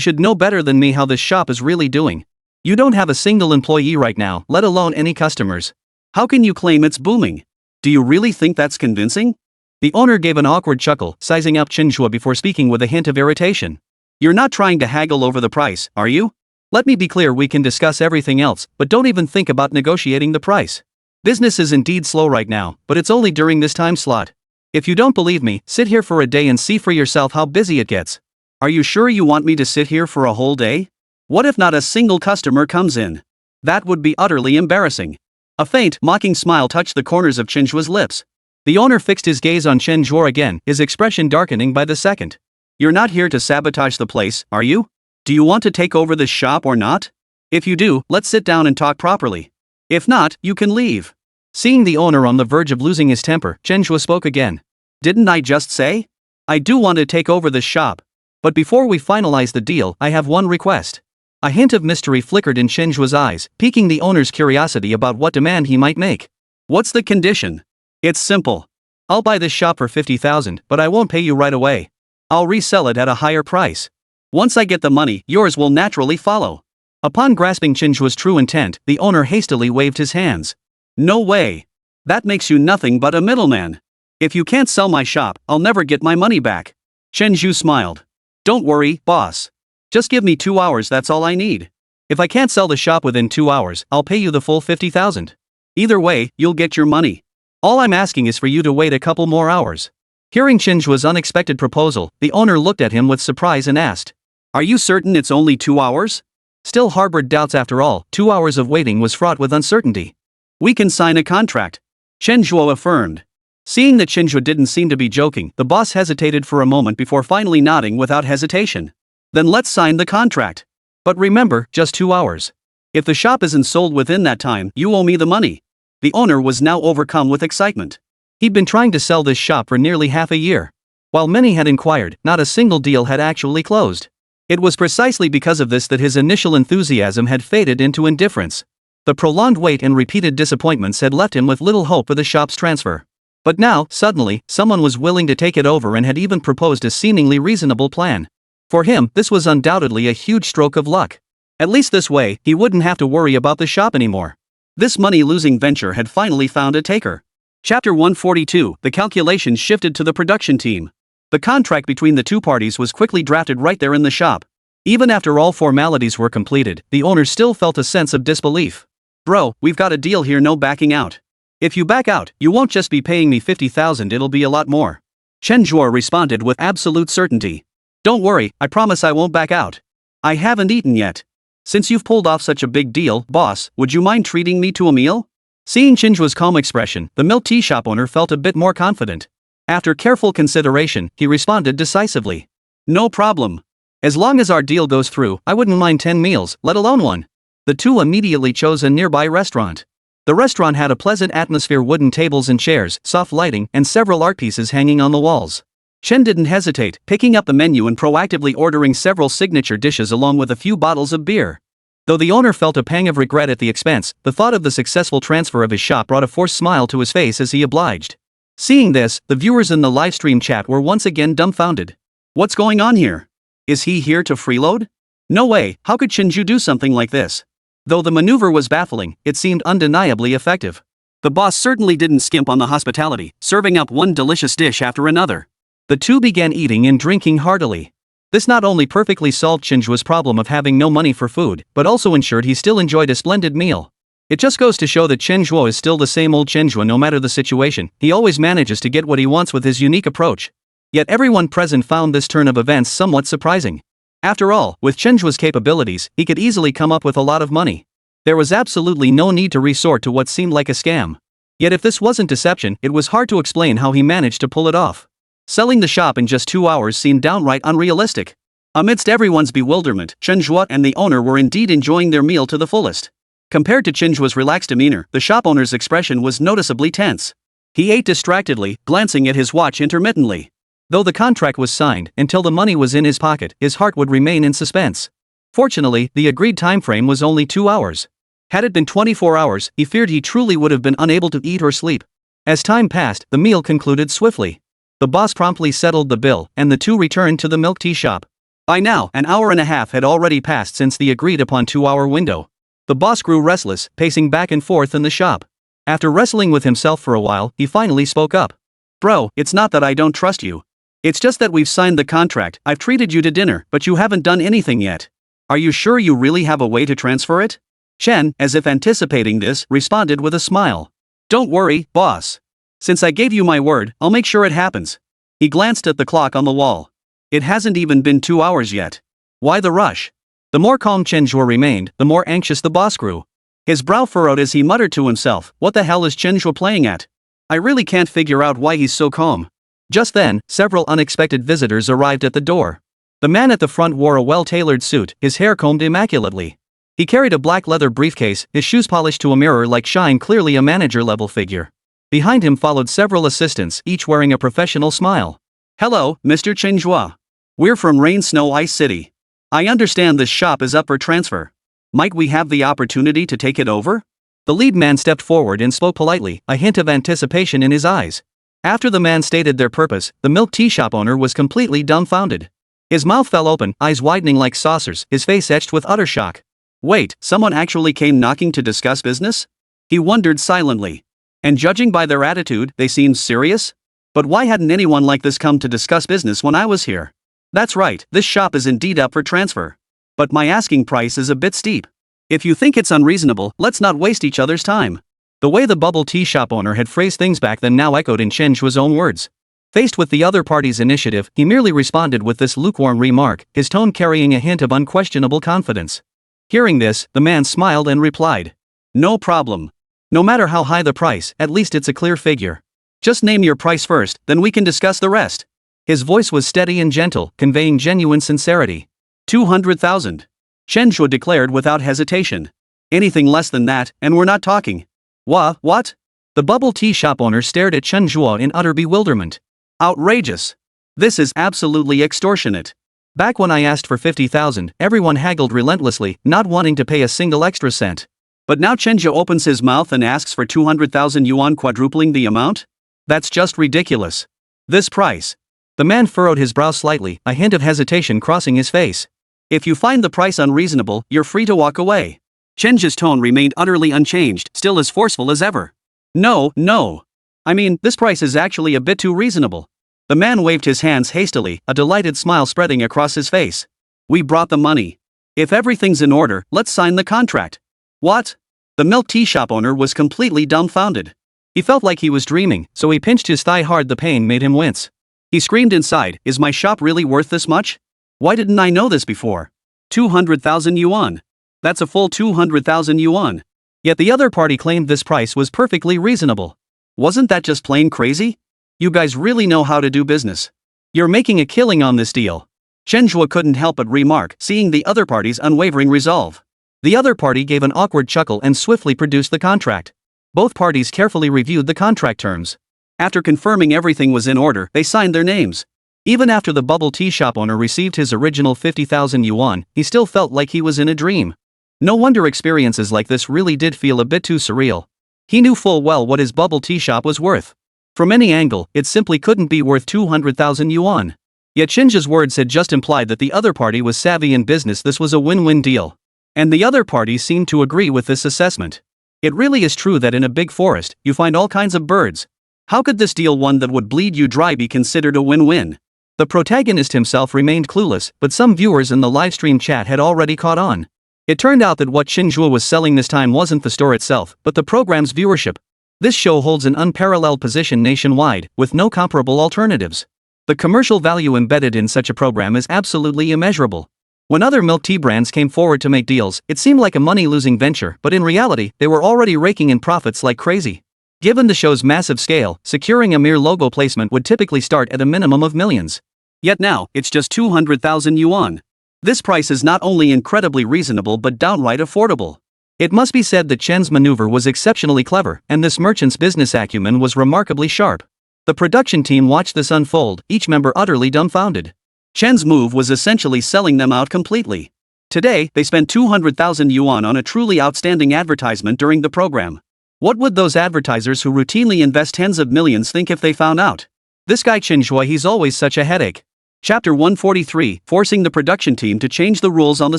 should know better than me how this shop is really doing. You don't have a single employee right now, let alone any customers. How can you claim it's booming? Do you really think that's convincing?" The owner gave an awkward chuckle, sizing up Chen Zhe before speaking with a hint of irritation. "You're not trying to haggle over the price, are you? Let me be clear, we can discuss everything else, but don't even think about negotiating the price. Business is indeed slow right now, but it's only during this time slot. If you don't believe me, sit here for a day and see for yourself how busy it gets." "Are you sure you want me to sit here for a whole day? What if not a single customer comes in? That would be utterly embarrassing." A faint, mocking smile touched the corners of Chen Zhe's lips. The owner fixed his gaze on Chen Zhe again, his expression darkening by the second. "You're not here to sabotage the place, are you? Do you want to take over this shop or not? If you do, let's sit down and talk properly. If not, you can leave. Seeing the owner on the verge of losing his temper, Chen Zhe spoke again. Didn't I just say? I do want to take over this shop. But before we finalize the deal, I have one request. A hint of mystery flickered in Chen Zhe's eyes, piquing the owner's curiosity about what demand he might make. What's the condition? It's simple. I'll buy this shop for 50,000, but I won't pay you right away. I'll resell it at a higher price. Once I get the money, yours will naturally follow. Upon grasping Chen Zhe's true intent, the owner hastily waved his hands. No way. That makes you nothing but a middleman. If you can't sell my shop, I'll never get my money back. Chen Zhe smiled. Don't worry, boss. Just give me 2 hours, that's all I need. If I can't sell the shop within 2 hours, I'll pay you the full 50,000. Either way, you'll get your money. All I'm asking is for you to wait a couple more hours. Hearing Chen Zhe's unexpected proposal, the owner looked at him with surprise and asked, Are you certain it's only 2 hours? Still harbored doubts after all, 2 hours of waiting was fraught with uncertainty. We can sign a contract, Chen Zhe affirmed. Seeing that Chen Zhe didn't seem to be joking, the boss hesitated for a moment before finally nodding without hesitation. Then let's sign the contract. But remember, just 2 hours. If the shop isn't sold within that time, you owe me the money. The owner was now overcome with excitement. He'd been trying to sell this shop for nearly half a year. While many had inquired, not a single deal had actually closed. It was precisely because of this that his initial enthusiasm had faded into indifference. The prolonged wait and repeated disappointments had left him with little hope for the shop's transfer. But now, suddenly, someone was willing to take it over and had even proposed a seemingly reasonable plan. For him, this was undoubtedly a huge stroke of luck. At least this way, he wouldn't have to worry about the shop anymore. This money-losing venture had finally found a taker. Chapter 142, the calculations shifted to the production team. The contract between the two parties was quickly drafted right there in the shop. Even after all formalities were completed, the owner still felt a sense of disbelief. Bro, we've got a deal here, no backing out. If you back out, you won't just be paying me 50,000, it'll be a lot more. Chen Zhe responded with absolute certainty. Don't worry, I promise I won't back out. I haven't eaten yet. Since you've pulled off such a big deal, boss, would you mind treating me to a meal? Seeing Chen Zhe's calm expression, the milk tea shop owner felt a bit more confident. After careful consideration, he responded decisively. No problem. As long as our deal goes through, I wouldn't mind 10 meals, let alone one. The two immediately chose a nearby restaurant. The restaurant had a pleasant atmosphere, wooden tables and chairs, soft lighting, and several art pieces hanging on the walls. Chen didn't hesitate, picking up the menu and proactively ordering several signature dishes along with a few bottles of beer. Though the owner felt a pang of regret at the expense, the thought of the successful transfer of his shop brought a forced smile to his face as he obliged. Seeing this, the viewers in the livestream chat were once again dumbfounded. What's going on here? Is he here to freeload? No way, how could Chen Zhe do something like this? Though the maneuver was baffling, it seemed undeniably effective. The boss certainly didn't skimp on the hospitality, serving up one delicious dish after another. The two began eating and drinking heartily. This not only perfectly solved Chen Zhe's problem of having no money for food, but also ensured he still enjoyed a splendid meal. It just goes to show that Chen Zhe is still the same old Chen Zhe no matter the situation, he always manages to get what he wants with his unique approach. Yet everyone present found this turn of events somewhat surprising. After all, with Chen Zhe's capabilities, he could easily come up with a lot of money. There was absolutely no need to resort to what seemed like a scam. Yet if this wasn't deception, it was hard to explain how he managed to pull it off. Selling the shop in just 2 hours seemed downright unrealistic. Amidst everyone's bewilderment, Chen Zhe and the owner were indeed enjoying their meal to the fullest. Compared to Chen Zhe's relaxed demeanor, the shop owner's expression was noticeably tense. He ate distractedly, glancing at his watch intermittently. Though the contract was signed, until the money was in his pocket, his heart would remain in suspense. Fortunately, the agreed time frame was only 2 hours. Had it been 24 hours, he feared he truly would have been unable to eat or sleep. As time passed, the meal concluded swiftly. The boss promptly settled the bill, and the two returned to the milk tea shop. By now, an hour and a half had already passed since the agreed-upon 2-hour window. The boss grew restless, pacing back and forth in the shop. After wrestling with himself for a while, he finally spoke up. Bro, it's not that I don't trust you. It's just that we've signed the contract, I've treated you to dinner, but you haven't done anything yet. Are you sure you really have a way to transfer it? Chen, as if anticipating this, responded with a smile. Don't worry, boss. Since I gave you my word, I'll make sure it happens. He glanced at the clock on the wall. It hasn't even been 2 hours yet. Why the rush? The more calm Chen Zhe remained, the more anxious the boss grew. His brow furrowed as he muttered to himself, what the hell is Chen Zhe playing at? I really can't figure out why he's so calm. Just then, several unexpected visitors arrived at the door. The man at the front wore a well-tailored suit, his hair combed immaculately. He carried a black leather briefcase, his shoes polished to a mirror-like shine, clearly a manager-level figure. Behind him followed several assistants, each wearing a professional smile. Hello, Mr. Chen Zhe. We're from Rain Snow Ice City. I understand this shop is up for transfer. Might we have the opportunity to take it over? The lead man stepped forward and spoke politely, a hint of anticipation in his eyes. After the man stated their purpose, the milk tea shop owner was completely dumbfounded. His mouth fell open, eyes widening like saucers, his face etched with utter shock. Wait, someone actually came knocking to discuss business? He wondered silently. And judging by their attitude, they seemed serious? But why hadn't anyone like this come to discuss business when I was here? That's right, this shop is indeed up for transfer. But my asking price is a bit steep. If you think it's unreasonable, let's not waste each other's time. The way the bubble tea shop owner had phrased things back then now echoed in Chen Zhe's own words. Faced with the other party's initiative, he merely responded with this lukewarm remark, his tone carrying a hint of unquestionable confidence. Hearing this, the man smiled and replied, No problem. No matter how high the price, at least it's a clear figure. Just name your price first, then we can discuss the rest. His voice was steady and gentle, conveying genuine sincerity. 200,000. Chen Zhe declared without hesitation. Anything less than that, and we're not talking. What? The bubble tea shop owner stared at Chen Zhe in utter bewilderment. Outrageous. This is absolutely extortionate. Back when I asked for 50,000, everyone haggled relentlessly, not wanting to pay a single extra cent. But now Chen Zhe opens his mouth and asks for 200,000 yuan, quadrupling the amount? That's just ridiculous. This price. The man furrowed his brow slightly, a hint of hesitation crossing his face. If you find the price unreasonable, you're free to walk away. Chen Zhe's tone remained utterly unchanged, still as forceful as ever. No. I mean, this price is actually a bit too reasonable. The man waved his hands hastily, a delighted smile spreading across his face. We brought the money. If everything's in order, let's sign the contract. What? The milk tea shop owner was completely dumbfounded. He felt like he was dreaming, so he pinched his thigh hard. The pain made him wince. He screamed inside, is my shop really worth this much? Why didn't I know this before? 200,000 yuan. That's a full 200,000 yuan. Yet the other party claimed this price was perfectly reasonable. Wasn't that just plain crazy? You guys really know how to do business. You're making a killing on this deal. Chen Zhe couldn't help but remark, seeing the other party's unwavering resolve. The other party gave an awkward chuckle and swiftly produced the contract. Both parties carefully reviewed the contract terms. After confirming everything was in order, they signed their names. Even after the bubble tea shop owner received his original 50,000 yuan, he still felt like he was in a dream. No wonder experiences like this really did feel a bit too surreal. He knew full well what his bubble tea shop was worth. From any angle, it simply couldn't be worth 200,000 yuan. Yet Chen Zhe's words had just implied that the other party was savvy in business. This was a win-win deal. And the other parties seemed to agree with this assessment. It really is true that in a big forest, you find all kinds of birds. How could this deal, one that would bleed you dry, be considered a win-win? The protagonist himself remained clueless, but some viewers in the livestream chat had already caught on. It turned out that what Chen Zhe was selling this time wasn't the store itself, but the program's viewership. This show holds an unparalleled position nationwide, with no comparable alternatives. The commercial value embedded in such a program is absolutely immeasurable. When other milk tea brands came forward to make deals, it seemed like a money-losing venture, but in reality, they were already raking in profits like crazy. Given the show's massive scale, securing a mere logo placement would typically start at a minimum of millions. Yet now, it's just 200,000 yuan. This price is not only incredibly reasonable but downright affordable. It must be said that Chen's maneuver was exceptionally clever, and this merchant's business acumen was remarkably sharp. The production team watched this unfold, each member utterly dumbfounded. Chen's move was essentially selling them out completely. Today, they spent 200,000 yuan on a truly outstanding advertisement during the program. What would those advertisers who routinely invest tens of millions think if they found out? This guy Chen Zhe, he's always such a headache. Chapter 143, forcing the production team to change the rules on the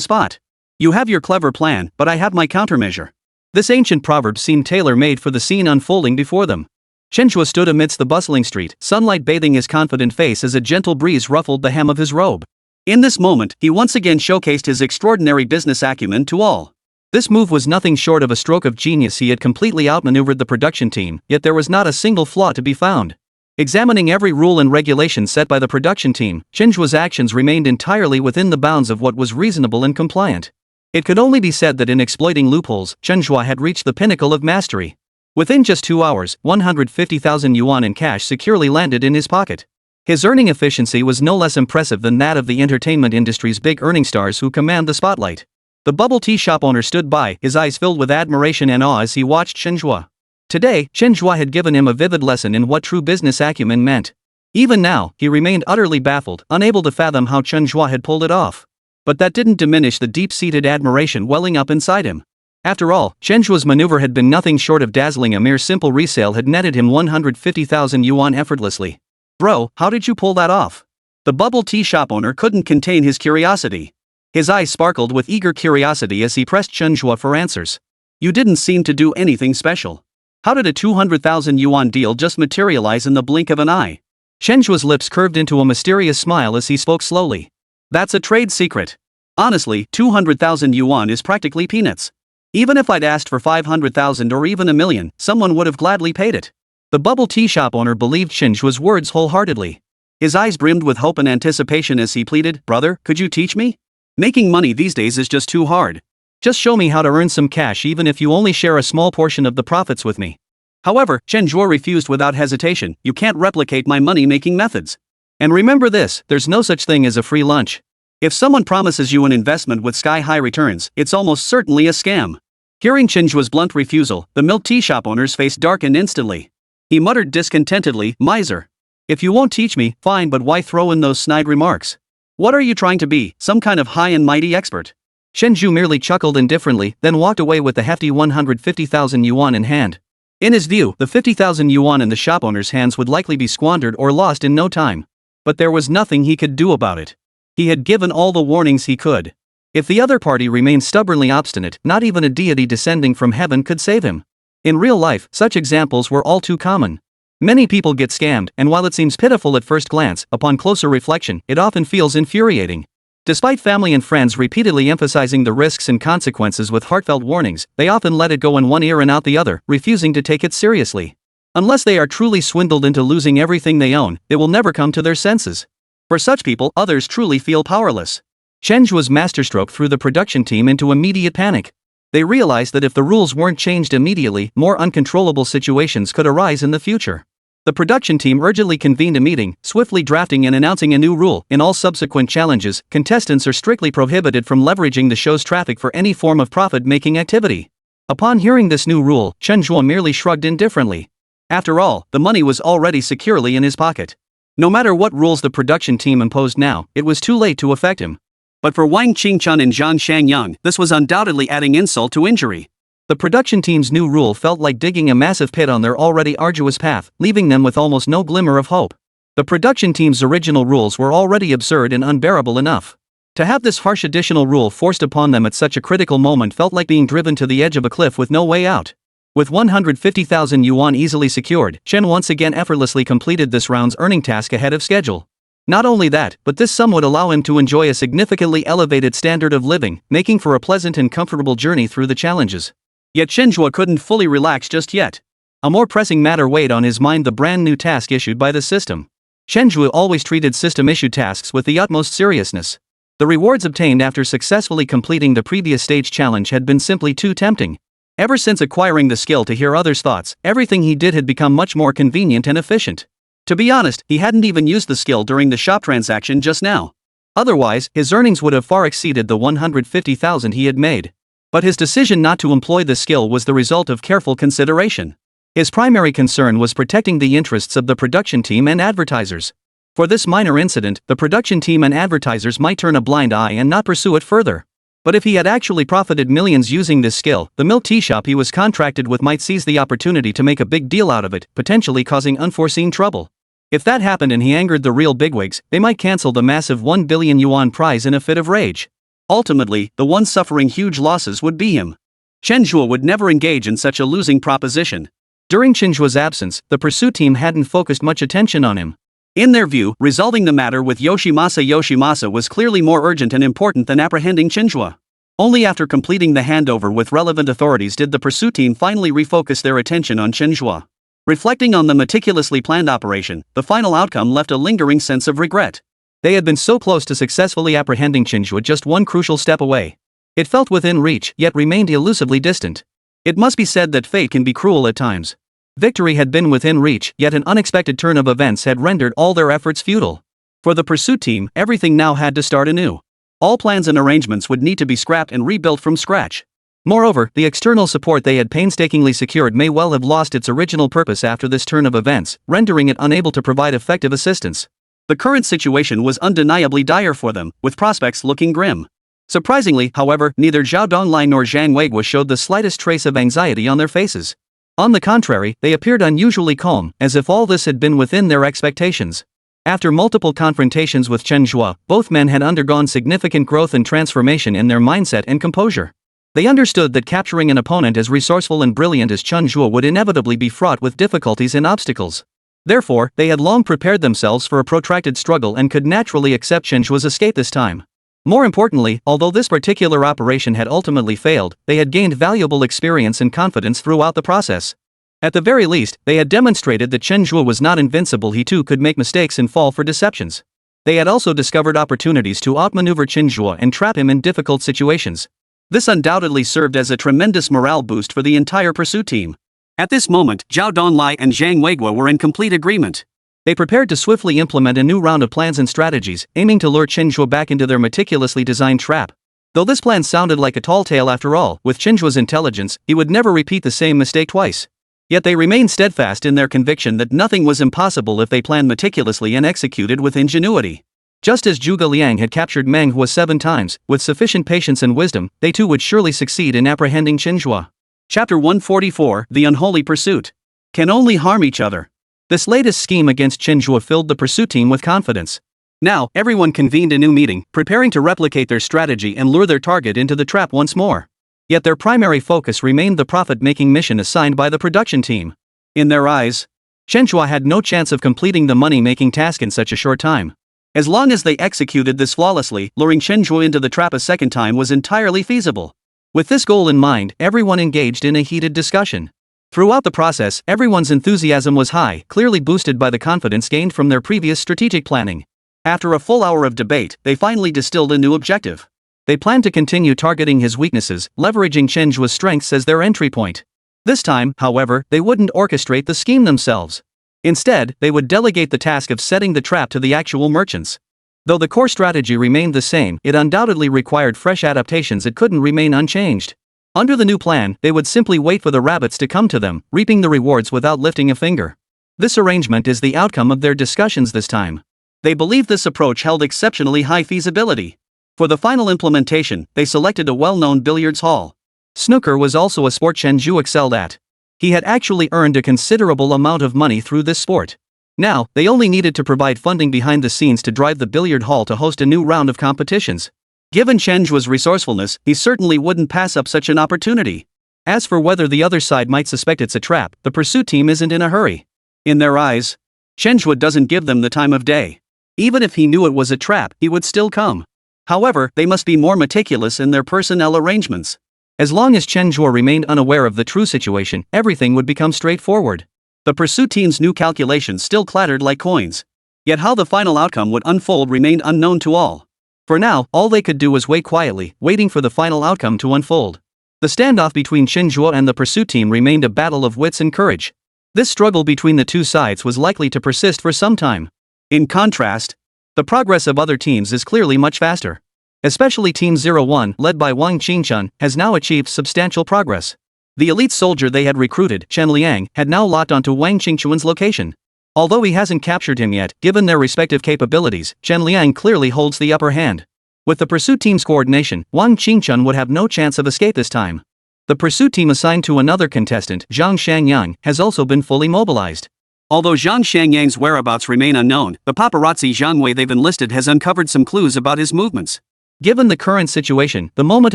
spot. You have your clever plan, but I have my countermeasure. This ancient proverb seemed tailor-made for the scene unfolding before them. Chen Zhe stood amidst the bustling street, sunlight bathing his confident face as a gentle breeze ruffled the hem of his robe. In this moment, he once again showcased his extraordinary business acumen to all. This move was nothing short of a stroke of genius. He had completely outmaneuvered the production team, yet there was not a single flaw to be found. Examining every rule and regulation set by the production team, Chen Zhe's actions remained entirely within the bounds of what was reasonable and compliant. It could only be said that in exploiting loopholes, Chen Zhe had reached the pinnacle of mastery. Within just 2 hours, 150,000 yuan in cash securely landed in his pocket. His earning efficiency was no less impressive than that of the entertainment industry's big earning stars who command the spotlight. The bubble tea shop owner stood by, his eyes filled with admiration and awe as he watched Chen Zhe. Today, Chen Zhe had given him a vivid lesson in what true business acumen meant. Even now, he remained utterly baffled, unable to fathom how Chen Zhe had pulled it off. But that didn't diminish the deep-seated admiration welling up inside him. After all, Chen Zhe's maneuver had been nothing short of dazzling. A mere simple resale had netted him 150,000 yuan effortlessly. Bro, how did you pull that off? The bubble tea shop owner couldn't contain his curiosity. His eyes sparkled with eager curiosity as he pressed Chen Zhe for answers. You didn't seem to do anything special. How did a 200,000 yuan deal just materialize in the blink of an eye? Chen Zhe's lips curved into a mysterious smile as he spoke slowly. That's a trade secret. Honestly, 200,000 yuan is practically peanuts. Even if I'd asked for 500,000 or even $1 million, someone would have gladly paid it. The bubble tea shop owner believed Chen Zhe's words wholeheartedly. His eyes brimmed with hope and anticipation as he pleaded, Brother, could you teach me? Making money these days is just too hard. Just show me how to earn some cash even if you only share a small portion of the profits with me. However, Chen Zhe refused without hesitation. You can't replicate my money-making methods. And remember this, there's no such thing as a free lunch. If someone promises you an investment with sky-high returns, it's almost certainly a scam. Hearing Chen Zhe's blunt refusal, the milk tea shop owner's face darkened instantly. He muttered discontentedly, miser. If you won't teach me, fine, but why throw in those snide remarks? What are you trying to be, some kind of high and mighty expert? Chen Zhe merely chuckled indifferently, then walked away with the hefty 150,000 yuan in hand. In his view, the 50,000 yuan in the shop owner's hands would likely be squandered or lost in no time. But there was nothing he could do about it. He had given all the warnings he could. If the other party remained stubbornly obstinate, not even a deity descending from heaven could save him. In real life, such examples were all too common. Many people get scammed, and while it seems pitiful at first glance, upon closer reflection, it often feels infuriating. Despite family and friends repeatedly emphasizing the risks and consequences with heartfelt warnings, they often let it go in one ear and out the other, refusing to take it seriously. Unless they are truly swindled into losing everything they own, they will never come to their senses. For such people, others truly feel powerless. Chen Zhe's masterstroke threw the production team into immediate panic. They realized that if the rules weren't changed immediately, more uncontrollable situations could arise in the future. The production team urgently convened a meeting, swiftly drafting and announcing a new rule. In all subsequent challenges, contestants are strictly prohibited from leveraging the show's traffic for any form of profit-making activity. Upon hearing this new rule, Chen Zhe merely shrugged indifferently. After all, the money was already securely in his pocket. No matter what rules the production team imposed now, it was too late to affect him. But for Wang Qingchun and Zhang Shangyang, this was undoubtedly adding insult to injury. The production team's new rule felt like digging a massive pit on their already arduous path, leaving them with almost no glimmer of hope. The production team's original rules were already absurd and unbearable enough. To have this harsh additional rule forced upon them at such a critical moment felt like being driven to the edge of a cliff with no way out. With 150,000 yuan easily secured, Chen once again effortlessly completed this round's earning task ahead of schedule. Not only that, but this sum would allow him to enjoy a significantly elevated standard of living, making for a pleasant and comfortable journey through the challenges. Yet Chen Zhe couldn't fully relax just yet. A more pressing matter weighed on his mind: the brand new task issued by the system. Chen Zhe always treated system-issued tasks with the utmost seriousness. The rewards obtained after successfully completing the previous stage challenge had been simply too tempting. Ever since acquiring the skill to hear others' thoughts, everything he did had become much more convenient and efficient. To be honest, he hadn't even used the skill during the shop transaction just now. Otherwise, his earnings would have far exceeded the 150,000 he had made. But his decision not to employ the skill was the result of careful consideration. His primary concern was protecting the interests of the production team and advertisers. For this minor incident, the production team and advertisers might turn a blind eye and not pursue it further. But if he had actually profited millions using this skill, the milk tea shop he was contracted with might seize the opportunity to make a big deal out of it, potentially causing unforeseen trouble. If that happened and he angered the real bigwigs, they might cancel the massive 1 billion yuan prize in a fit of rage. Ultimately, the one suffering huge losses would be him. Chen Zhe would never engage in such a losing proposition. During Chen Zhe's absence, the pursuit team hadn't focused much attention on him. In their view, resolving the matter with Yoshimasa was clearly more urgent and important than apprehending Chen Zhe. Only after completing the handover with relevant authorities did the pursuit team finally refocus their attention on Chen Zhe. Reflecting on the meticulously planned operation, the final outcome left a lingering sense of regret. They had been so close to successfully apprehending Chen Zhe, just one crucial step away. It felt within reach, yet remained elusively distant. It must be said that fate can be cruel at times. Victory had been within reach, yet an unexpected turn of events had rendered all their efforts futile. For the pursuit team, everything now had to start anew. All plans and arrangements would need to be scrapped and rebuilt from scratch. Moreover, the external support they had painstakingly secured may well have lost its original purpose after this turn of events, rendering it unable to provide effective assistance. The current situation was undeniably dire for them, with prospects looking grim. Surprisingly, however, neither Zhao Donglai nor Zhang Weiguo showed the slightest trace of anxiety on their faces. On the contrary, they appeared unusually calm, as if all this had been within their expectations. After multiple confrontations with Chen Zhe, both men had undergone significant growth and transformation in their mindset and composure. They understood that capturing an opponent as resourceful and brilliant as Chen Zhe would inevitably be fraught with difficulties and obstacles. Therefore, they had long prepared themselves for a protracted struggle and could naturally accept Chen Zhe's escape this time. More importantly, although this particular operation had ultimately failed, they had gained valuable experience and confidence throughout the process. At the very least, they had demonstrated that Chen Zhe was not invincible. He too could make mistakes and fall for deceptions. They had also discovered opportunities to outmaneuver Chen Zhe and trap him in difficult situations. This undoubtedly served as a tremendous morale boost for the entire pursuit team. At this moment, Zhao Donglai and Zhang Weiguo were in complete agreement. They prepared to swiftly implement a new round of plans and strategies, aiming to lure Chen Zhe back into their meticulously designed trap. Though this plan sounded like a tall tale after all, with Chen Zhe's intelligence, he would never repeat the same mistake twice. Yet they remained steadfast in their conviction that nothing was impossible if they planned meticulously and executed with ingenuity. Just as Zhuge Liang had captured Manhwa 7 times, with sufficient patience and wisdom, they too would surely succeed in apprehending Chen Zhe. Chapter 144, The Unholy Pursuit. Can only harm each other. This latest scheme against Chen Zhe filled the pursuit team with confidence. Now, everyone convened a new meeting, preparing to replicate their strategy and lure their target into the trap once more. Yet their primary focus remained the profit-making mission assigned by the production team. In their eyes, Chen Zhe had no chance of completing the money-making task in such a short time. As long as they executed this flawlessly, luring Chen Zhe into the trap a second time was entirely feasible. With this goal in mind, everyone engaged in a heated discussion. Throughout the process, everyone's enthusiasm was high, clearly boosted by the confidence gained from their previous strategic planning. After a full hour of debate, they finally distilled a new objective. They planned to continue targeting his weaknesses, leveraging Chen Zhe's strengths as their entry point. This time, however, they wouldn't orchestrate the scheme themselves. Instead, they would delegate the task of setting the trap to the actual merchants. Though the core strategy remained the same, it undoubtedly required fresh adaptations that couldn't remain unchanged. Under the new plan, they would simply wait for the rabbits to come to them, reaping the rewards without lifting a finger. This arrangement is the outcome of their discussions this time. They believed this approach held exceptionally high feasibility. For the final implementation, they selected a well-known billiards hall. Snooker was also a sport Chen Zhe excelled at. He had actually earned a considerable amount of money through this sport. Now, they only needed to provide funding behind the scenes to drive the billiard hall to host a new round of competitions. Given Chen Zhe's resourcefulness, he certainly wouldn't pass up such an opportunity. As for whether the other side might suspect it's a trap, the pursuit team isn't in a hurry. In their eyes, Chen Zhe doesn't give them the time of day. Even if he knew it was a trap, he would still come. However, they must be more meticulous in their personnel arrangements. As long as Chen Zhe remained unaware of the true situation, everything would become straightforward. The pursuit team's new calculations still clattered like coins. Yet how the final outcome would unfold remained unknown to all. For now, all they could do was wait quietly, waiting for the final outcome to unfold. The standoff between Chen Zhe and the pursuit team remained a battle of wits and courage. This struggle between the two sides was likely to persist for some time. In contrast, the progress of other teams is clearly much faster. Especially Team 01, led by Wang Qingchun, has now achieved substantial progress. The elite soldier they had recruited, Chen Liang, had now locked onto Wang Qingchun's location. Although he hasn't captured him yet, given their respective capabilities, Chen Liang clearly holds the upper hand. With the pursuit team's coordination, Wang Qingchun would have no chance of escape this time. The pursuit team assigned to another contestant, Zhang Shangyang, has also been fully mobilized. Although Zhang Shangyang's whereabouts remain unknown, the paparazzi Zhang Wei they've enlisted has uncovered some clues about his movements. Given the current situation, the moment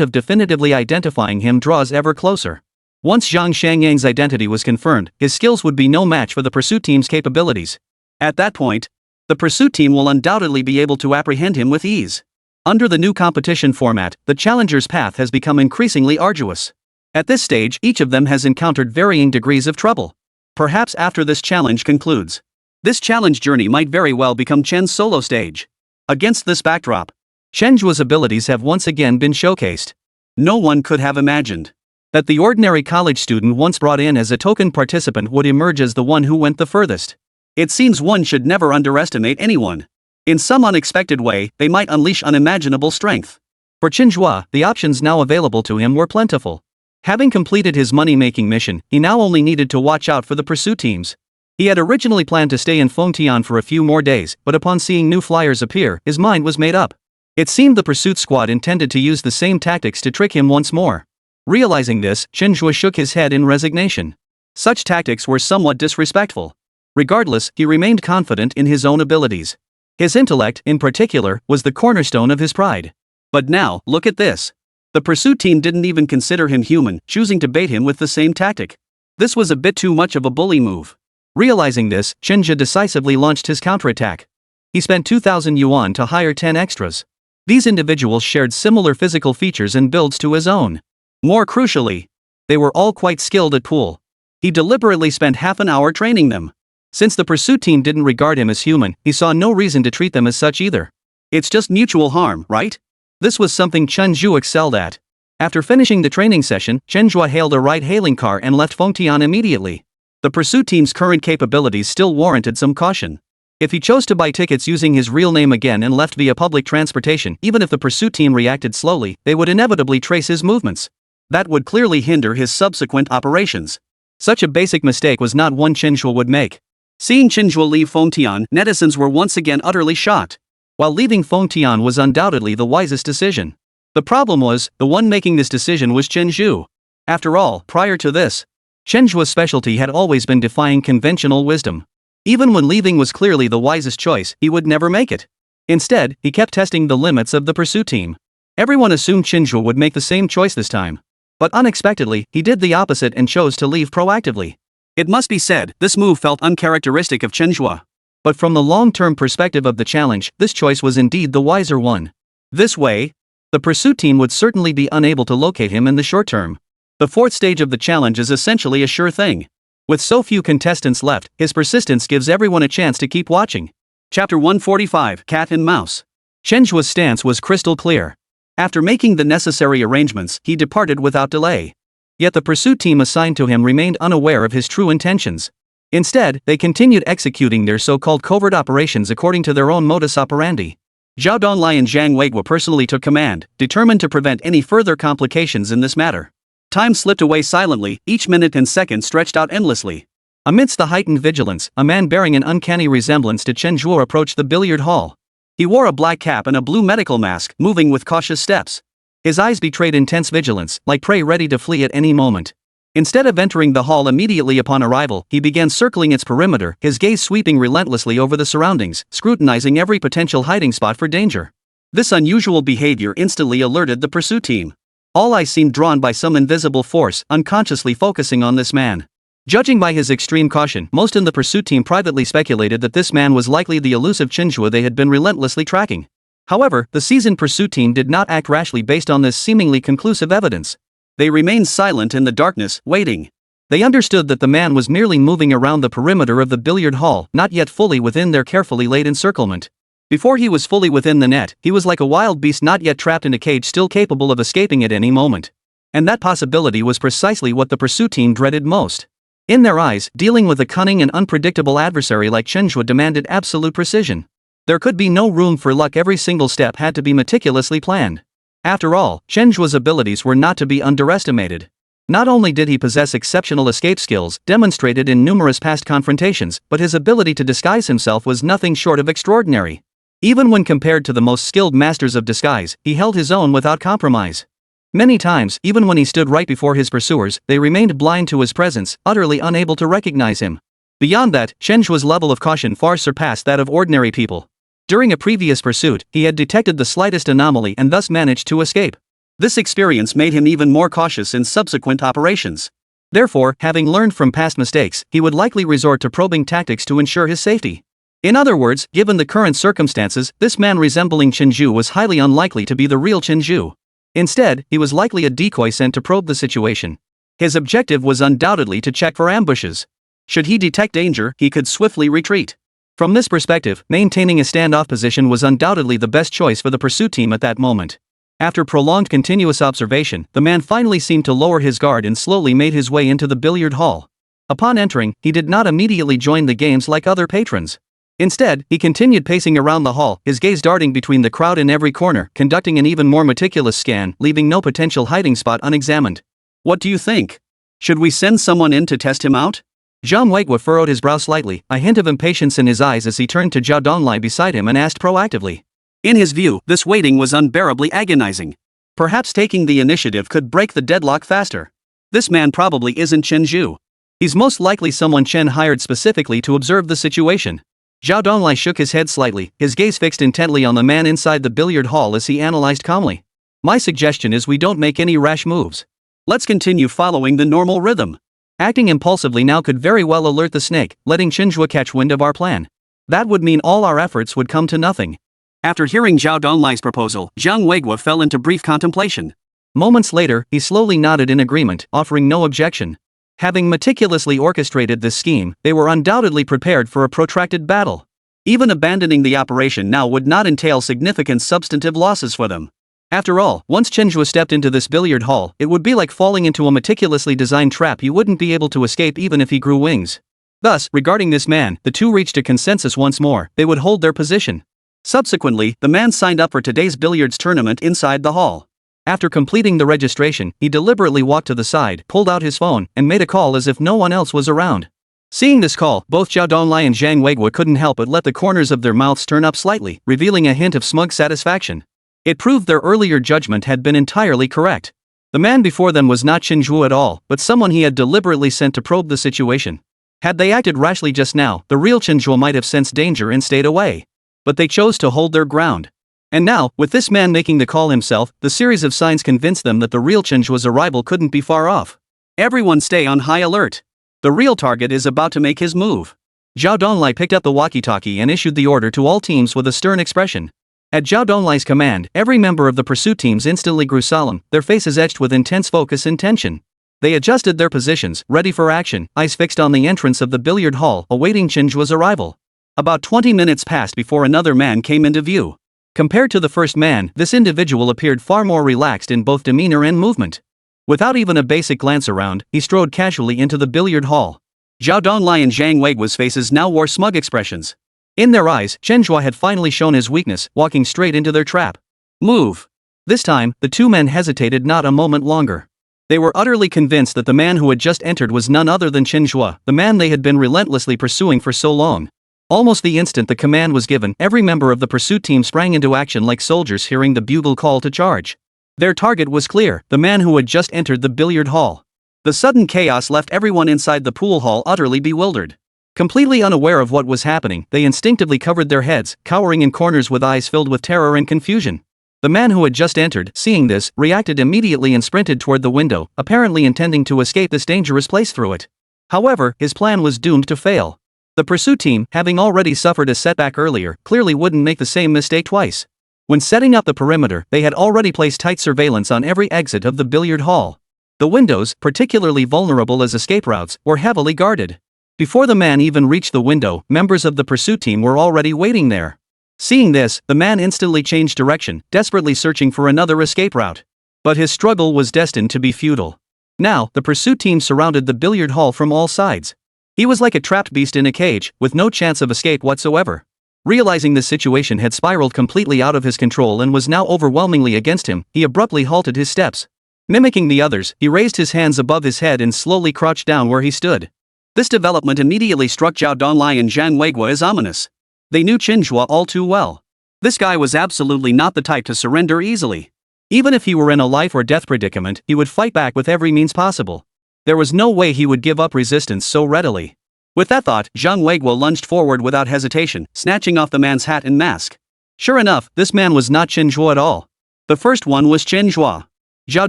of definitively identifying him draws ever closer. Once Zhang Shangyang's identity was confirmed, his skills would be no match for the pursuit team's capabilities. At that point, the pursuit team will undoubtedly be able to apprehend him with ease. Under the new competition format, the challenger's path has become increasingly arduous. At this stage, each of them has encountered varying degrees of trouble. Perhaps after this challenge concludes, this challenge journey might very well become Chen's solo stage. Against this backdrop, Chen Zhe's abilities have once again been showcased. No one could have imagined that the ordinary college student once brought in as a token participant would emerge as the one who went the furthest. It seems one should never underestimate anyone. In some unexpected way, they might unleash unimaginable strength. For Chen Zhe, the options now available to him were plentiful. Having completed his money-making mission, he now only needed to watch out for the pursuit teams. He had originally planned to stay in Fengtian for a few more days, but upon seeing new flyers appear, his mind was made up. It seemed the pursuit squad intended to use the same tactics to trick him once more. Realizing this, Chen Zhe shook his head in resignation. Such tactics were somewhat disrespectful. Regardless, he remained confident in his own abilities. His intellect, in particular, was the cornerstone of his pride. But now, look at this. The pursuit team didn't even consider him human, choosing to bait him with the same tactic. This was a bit too much of a bully move. Realizing this, Chen Zhe decisively launched his counterattack. He spent 2,000 yuan to hire 10 extras. These individuals shared similar physical features and builds to his own. More crucially, they were all quite skilled at pool. He deliberately spent half an hour training them. Since the pursuit team didn't regard him as human, he saw no reason to treat them as such either. It's just mutual harm, right? This was something Chen Zhe excelled at. After finishing the training session, Chen Zhe hailed a ride-hailing car and left Fengtian immediately. The pursuit team's current capabilities still warranted some caution. If he chose to buy tickets using his real name again and left via public transportation, even if the pursuit team reacted slowly, they would inevitably trace his movements. That would clearly hinder his subsequent operations. Such a basic mistake was not one Chen Zhe would make. Seeing Chen Zhe leave Fengtian, netizens were once again utterly shocked. While leaving Fengtian was undoubtedly the wisest decision. The problem was, the one making this decision was Chen Zhe. After all, prior to this, Chen Zhe's specialty had always been defying conventional wisdom. Even when leaving was clearly the wisest choice, he would never make it. Instead, he kept testing the limits of the pursuit team. Everyone assumed Chen Zhe would make the same choice this time. But unexpectedly, he did the opposite and chose to leave proactively. It must be said, this move felt uncharacteristic of Chen Zhe. But from the long-term perspective of the challenge, this choice was indeed the wiser one. This way, the pursuit team would certainly be unable to locate him in the short term. The fourth stage of the challenge is essentially a sure thing. With so few contestants left, his persistence gives everyone a chance to keep watching. Chapter 145, Cat and Mouse. Chen Zhe's stance was crystal clear. After making the necessary arrangements, he departed without delay. Yet the pursuit team assigned to him remained unaware of his true intentions. Instead, they continued executing their so-called covert operations according to their own modus operandi. Zhao Donglai and Zhang Weiguo personally took command, determined to prevent any further complications in this matter. Time slipped away silently, each minute and second stretched out endlessly. Amidst the heightened vigilance, a man bearing an uncanny resemblance to Chen Zhe approached the billiard hall. He wore a black cap and a blue medical mask, moving with cautious steps. His eyes betrayed intense vigilance, like prey ready to flee at any moment. Instead of entering the hall immediately upon arrival, he began circling its perimeter, his gaze sweeping relentlessly over the surroundings, scrutinizing every potential hiding spot for danger. This unusual behavior instantly alerted the pursuit team. All eyes seemed drawn by some invisible force, unconsciously focusing on this man. Judging by his extreme caution, most in the pursuit team privately speculated that this man was likely the elusive Chen Zhe they had been relentlessly tracking. However, the seasoned pursuit team did not act rashly based on this seemingly conclusive evidence. They remained silent in the darkness, waiting. They understood that the man was merely moving around the perimeter of the billiard hall, not yet fully within their carefully laid encirclement. Before he was fully within the net, he was like a wild beast not yet trapped in a cage, still capable of escaping at any moment. And that possibility was precisely what the pursuit team dreaded most. In their eyes, dealing with a cunning and unpredictable adversary like Chen Zhe demanded absolute precision. There could be no room for luck, every single step had to be meticulously planned. After all, Chen Zhe's abilities were not to be underestimated. Not only did he possess exceptional escape skills, demonstrated in numerous past confrontations, but his ability to disguise himself was nothing short of extraordinary. Even when compared to the most skilled masters of disguise, he held his own without compromise. Many times, even when he stood right before his pursuers, they remained blind to his presence, utterly unable to recognize him. Beyond that, Chen Zhe's level of caution far surpassed that of ordinary people. During a previous pursuit, he had detected the slightest anomaly and thus managed to escape. This experience made him even more cautious in subsequent operations. Therefore, having learned from past mistakes, he would likely resort to probing tactics to ensure his safety. In other words, given the current circumstances, this man resembling Chen Zhe was highly unlikely to be the real Chen Zhe. Instead, he was likely a decoy sent to probe the situation. His objective was undoubtedly to check for ambushes. Should he detect danger, he could swiftly retreat. From this perspective, maintaining a standoff position was undoubtedly the best choice for the pursuit team at that moment. After prolonged continuous observation, the man finally seemed to lower his guard and slowly made his way into the billiard hall. Upon entering, he did not immediately join the games like other patrons. Instead, he continued pacing around the hall, his gaze darting between the crowd in every corner, conducting an even more meticulous scan, leaving no potential hiding spot unexamined. What do you think? Should we send someone in to test him out? Zhang Weiguo furrowed his brow slightly, a hint of impatience in his eyes as he turned to Zhao Donglai beside him and asked proactively. In his view, this waiting was unbearably agonizing. Perhaps taking the initiative could break the deadlock faster. This man probably isn't Chen Zhe. He's most likely someone Chen hired specifically to observe the situation. Zhao Donglai shook his head slightly, his gaze fixed intently on the man inside the billiard hall as he analyzed calmly. My suggestion is we don't make any rash moves. Let's continue following the normal rhythm. Acting impulsively now could very well alert the snake, letting Chen Zhe catch wind of our plan. That would mean all our efforts would come to nothing. After hearing Zhao Donglai's proposal, Zhang Weiguo fell into brief contemplation. Moments later, he slowly nodded in agreement, offering no objection. Having meticulously orchestrated this scheme, they were undoubtedly prepared for a protracted battle. Even abandoning the operation now would not entail significant substantive losses for them. After all, once Chen Zhe stepped into this billiard hall, it would be like falling into a meticulously designed trap he wouldn't be able to escape even if he grew wings. Thus, regarding this man, the two reached a consensus once more: they would hold their position. Subsequently, the man signed up for today's billiards tournament inside the hall. After completing the registration, he deliberately walked to the side, pulled out his phone, and made a call as if no one else was around. Seeing this call, both Zhao Donglai and Zhang Weiguo couldn't help but let the corners of their mouths turn up slightly, revealing a hint of smug satisfaction. It proved their earlier judgment had been entirely correct. The man before them was not Chen Zhe at all, but someone he had deliberately sent to probe the situation. Had they acted rashly just now, the real Chen Zhe might have sensed danger and stayed away. But they chose to hold their ground. And now, with this man making the call himself, the series of signs convinced them that the real Chen Zhe's arrival couldn't be far off. Everyone stay on high alert. The real target is about to make his move. Zhao Donglai picked up the walkie-talkie and issued the order to all teams with a stern expression. At Zhao Donglai's command, every member of the pursuit teams instantly grew solemn, their faces etched with intense focus and tension. They adjusted their positions, ready for action, eyes fixed on the entrance of the billiard hall, awaiting Chen Zhe's arrival. About 20 minutes passed before another man came into view. Compared to the first man, this individual appeared far more relaxed in both demeanor and movement. Without even a basic glance around, he strode casually into the billiard hall. Zhao Donglai and Zhang Weiguo's faces now wore smug expressions. In their eyes, Chen Zhe had finally shown his weakness, walking straight into their trap. Move! This time, the two men hesitated not a moment longer. They were utterly convinced that the man who had just entered was none other than Chen Zhe, the man they had been relentlessly pursuing for so long. Almost the instant the command was given, every member of the pursuit team sprang into action like soldiers hearing the bugle call to charge. Their target was clear: the man who had just entered the billiard hall. The sudden chaos left everyone inside the pool hall utterly bewildered. Completely unaware of what was happening, they instinctively covered their heads, cowering in corners with eyes filled with terror and confusion. The man who had just entered, seeing this, reacted immediately and sprinted toward the window, apparently intending to escape this dangerous place through it. However, his plan was doomed to fail. The pursuit team, having already suffered a setback earlier, clearly wouldn't make the same mistake twice. When setting up the perimeter, they had already placed tight surveillance on every exit of the billiard hall. The windows, particularly vulnerable as escape routes, were heavily guarded. Before the man even reached the window, members of the pursuit team were already waiting there. Seeing this, the man instantly changed direction, desperately searching for another escape route. But his struggle was destined to be futile. Now, the pursuit team surrounded the billiard hall from all sides. He was like a trapped beast in a cage, with no chance of escape whatsoever. Realizing the situation had spiraled completely out of his control and was now overwhelmingly against him, he abruptly halted his steps. Mimicking the others, he raised his hands above his head and slowly crouched down where he stood. This development immediately struck Zhao Donglai and Zhang Weiguo as ominous. They knew Chen Zhe all too well. This guy was absolutely not the type to surrender easily. Even if he were in a life or death predicament, he would fight back with every means possible. There was no way he would give up resistance so readily. With that thought, Zhang Weiguo lunged forward without hesitation, snatching off the man's hat and mask. Sure enough, this man was not Chen Zhe at all. The first one was Chen Zhe. Zhao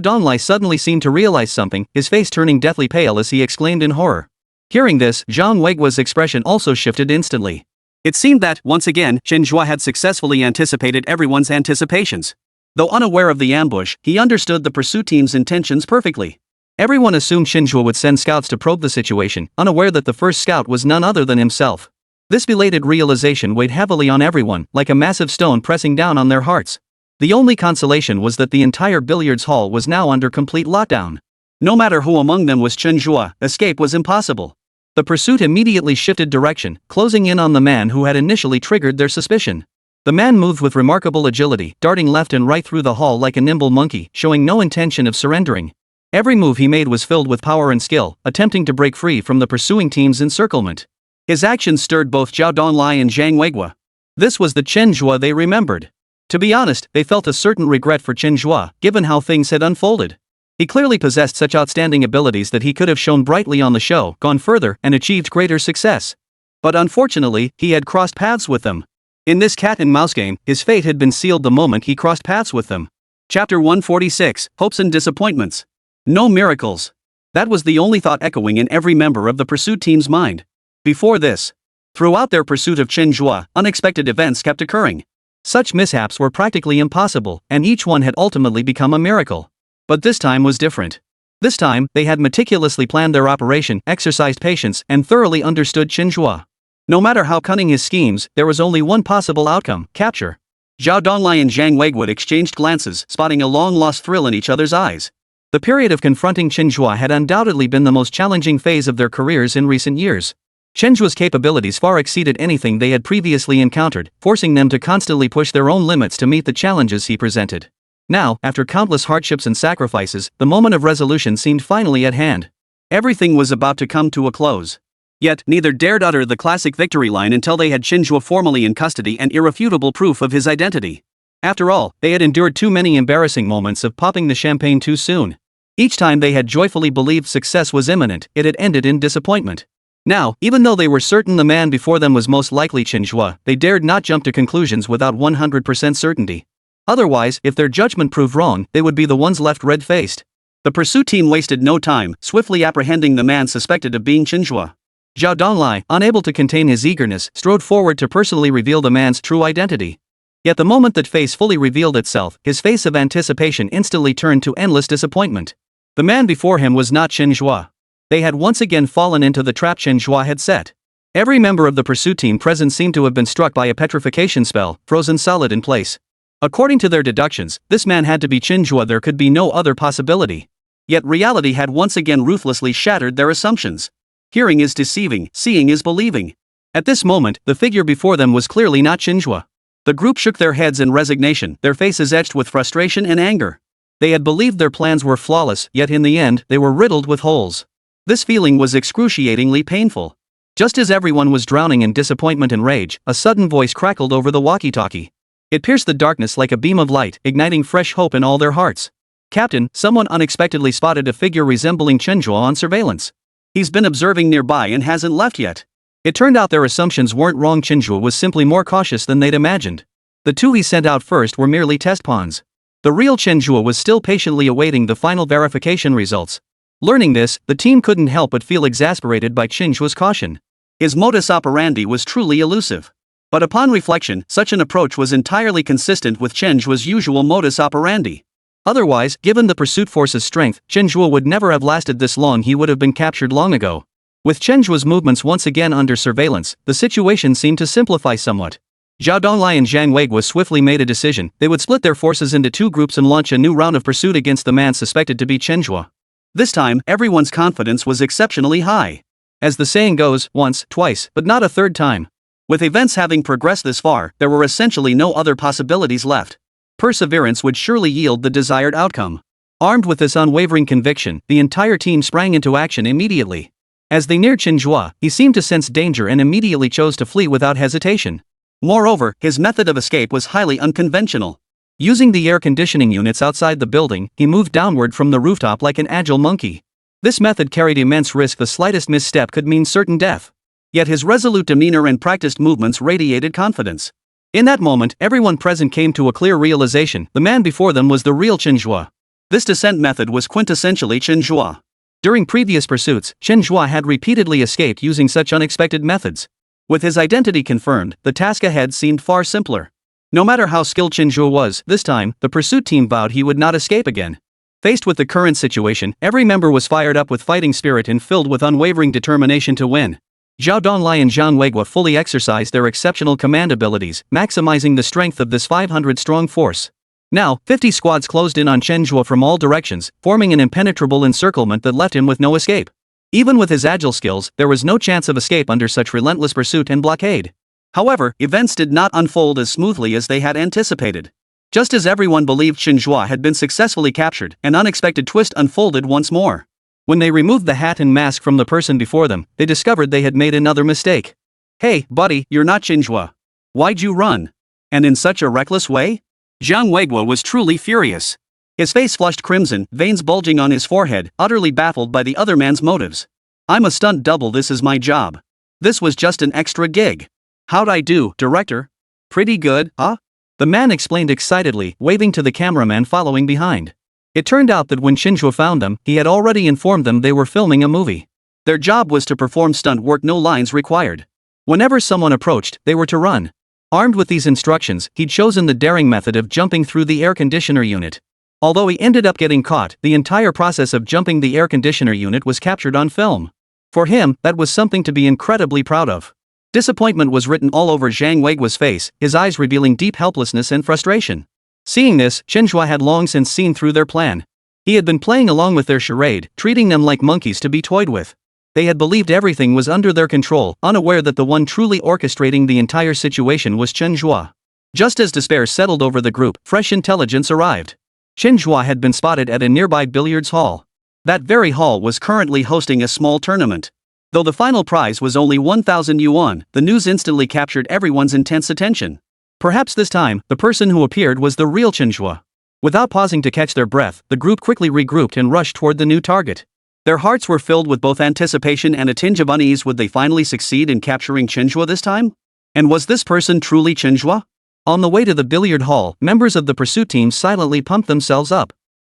Donglai suddenly seemed to realize something, his face turning deathly pale as he exclaimed in horror. Hearing this, Zhang Weiguo's expression also shifted instantly. It seemed that, once again, Chen Zhe had successfully anticipated everyone's anticipations. Though unaware of the ambush, he understood the pursuit team's intentions perfectly. Everyone assumed Chen Zhe would send scouts to probe the situation, unaware that the first scout was none other than himself. This belated realization weighed heavily on everyone, like a massive stone pressing down on their hearts. The only consolation was that the entire billiards hall was now under complete lockdown. No matter who among them was Chen Zhe, escape was impossible. The pursuit immediately shifted direction, closing in on the man who had initially triggered their suspicion. The man moved with remarkable agility, darting left and right through the hall like a nimble monkey, showing no intention of surrendering. Every move he made was filled with power and skill, attempting to break free from the pursuing team's encirclement. His actions stirred both Zhao Donglai and Zhang Weiguo. This was the Chen Zhe they remembered. To be honest, they felt a certain regret for Chen Zhe, given how things had unfolded. He clearly possessed such outstanding abilities that he could have shone brightly on the show, gone further, and achieved greater success. But unfortunately, he had crossed paths with them. In this cat-and-mouse game, his fate had been sealed the moment he crossed paths with them. Chapter 146, Hopes and Disappointments. No miracles. That was the only thought echoing in every member of the pursuit team's mind. Before this, throughout their pursuit of Chen Zhe, unexpected events kept occurring. Such mishaps were practically impossible, and each one had ultimately become a miracle. But this time was different. This time, they had meticulously planned their operation, exercised patience, and thoroughly understood Chen Zhe. No matter how cunning his schemes, there was only one possible outcome: capture. Zhao Donglai and Zhang Weiguo exchanged glances, spotting a long-lost thrill in each other's eyes. The period of confronting Chen Zhe had undoubtedly been the most challenging phase of their careers in recent years. Chen Zhe's capabilities far exceeded anything they had previously encountered, forcing them to constantly push their own limits to meet the challenges he presented. Now, after countless hardships and sacrifices, the moment of resolution seemed finally at hand. Everything was about to come to a close. Yet, neither dared utter the classic victory line until they had Chen Zhe formally in custody and irrefutable proof of his identity. After all, they had endured too many embarrassing moments of popping the champagne too soon. Each time they had joyfully believed success was imminent, it had ended in disappointment. Now, even though they were certain the man before them was most likely Chen Zhe, they dared not jump to conclusions without 100% certainty. Otherwise, if their judgment proved wrong, they would be the ones left red-faced. The pursuit team wasted no time, swiftly apprehending the man suspected of being Chen Zhe. Zhao Donglai, unable to contain his eagerness, strode forward to personally reveal the man's true identity. Yet the moment that face fully revealed itself, his face of anticipation instantly turned to endless disappointment. The man before him was not Chen Zhe. They had once again fallen into the trap Chen Zhe had set. Every member of the pursuit team present seemed to have been struck by a petrification spell, frozen solid in place. According to their deductions, this man had to be Chen Zhe. There could be no other possibility. Yet reality had once again ruthlessly shattered their assumptions. Hearing is deceiving, seeing is believing. At this moment, the figure before them was clearly not Chen Zhe. The group shook their heads in resignation, their faces etched with frustration and anger. They had believed their plans were flawless, yet in the end, they were riddled with holes. This feeling was excruciatingly painful. Just as everyone was drowning in disappointment and rage, a sudden voice crackled over the walkie-talkie. It pierced the darkness like a beam of light, igniting fresh hope in all their hearts. "Captain, someone unexpectedly spotted a figure resembling Chen Zhe on surveillance. He's been observing nearby and hasn't left yet." It turned out their assumptions weren't wrong. Chen Zhe was simply more cautious than they'd imagined. The two he sent out first were merely test pawns. The real Chen Zhe was still patiently awaiting the final verification results. Learning this, the team couldn't help but feel exasperated by Chen Zhe's caution. His modus operandi was truly elusive. But upon reflection, such an approach was entirely consistent with Chen Zhe's usual modus operandi. Otherwise, given the pursuit force's strength, Chen Zhe would never have lasted this long. He would have been captured long ago. With Chen Zhe's movements once again under surveillance, the situation seemed to simplify somewhat. Zhao Donglai and Zhang Weiguo swiftly made a decision. They would split their forces into two groups and launch a new round of pursuit against the man suspected to be Chen Zhe. This time, everyone's confidence was exceptionally high. As the saying goes, once, twice, but not a third time. With events having progressed this far, there were essentially no other possibilities left. Perseverance would surely yield the desired outcome. Armed with this unwavering conviction, the entire team sprang into action immediately. As they neared Chen Zhe, he seemed to sense danger and immediately chose to flee without hesitation. Moreover, his method of escape was highly unconventional. Using the air conditioning units outside the building, he moved downward from the rooftop like an agile monkey. This method carried immense risk. The slightest misstep could mean certain death. Yet his resolute demeanor and practiced movements radiated confidence. In that moment, everyone present came to a clear realization: the man before them was the real Chen Zhe. This descent method was quintessentially Chen Zhe. During previous pursuits, Chen Zhe had repeatedly escaped using such unexpected methods. With his identity confirmed, the task ahead seemed far simpler. No matter how skilled Chen Zhe was, this time, the pursuit team vowed he would not escape again. Faced with the current situation, every member was fired up with fighting spirit and filled with unwavering determination to win. Zhao Donglai and Zhang Weiguo fully exercised their exceptional command abilities, maximizing the strength of this 500-strong force. Now, 50 squads closed in on Chen Zhe from all directions, forming an impenetrable encirclement that left him with no escape. Even with his agile skills, there was no chance of escape under such relentless pursuit and blockade. However, events did not unfold as smoothly as they had anticipated. Just as everyone believed Chen Zhe had been successfully captured, an unexpected twist unfolded once more. When they removed the hat and mask from the person before them, they discovered they had made another mistake. "Hey, buddy, you're not Chen Zhe. Why'd you run? And in such a reckless way?" Zhang Weiguo was truly furious. His face flushed crimson, veins bulging on his forehead, utterly baffled by the other man's motives. "I'm a stunt double, this is my job. This was just an extra gig. How'd I do, director?" "Pretty good, huh?" The man explained excitedly, waving to the cameraman following behind. It turned out that when Chen Zhe found them, he had already informed them they were filming a movie. Their job was to perform stunt work, no lines required. Whenever someone approached, they were to run. Armed with these instructions, he'd chosen the daring method of jumping through the air conditioner unit. Although he ended up getting caught, the entire process of jumping the air conditioner unit was captured on film. For him, that was something to be incredibly proud of. Disappointment was written all over Zhang Weiguo's face, his eyes revealing deep helplessness and frustration. Seeing this, Chen Zhe had long since seen through their plan. He had been playing along with their charade, treating them like monkeys to be toyed with. They had believed everything was under their control, unaware that the one truly orchestrating the entire situation was Chen Zhe. Just as despair settled over the group, fresh intelligence arrived. Chen Zhe had been spotted at a nearby billiards hall. That very hall was currently hosting a small tournament. Though the final prize was only 1,000 yuan, the news instantly captured everyone's intense attention. Perhaps this time, the person who appeared was the real Chen Zhe. Without pausing to catch their breath, the group quickly regrouped and rushed toward the new target. Their hearts were filled with both anticipation and a tinge of unease. Would they finally succeed in capturing Chen Zhe this time? And was this person truly Chen Zhe? On the way to the billiard hall, members of the pursuit team silently pumped themselves up.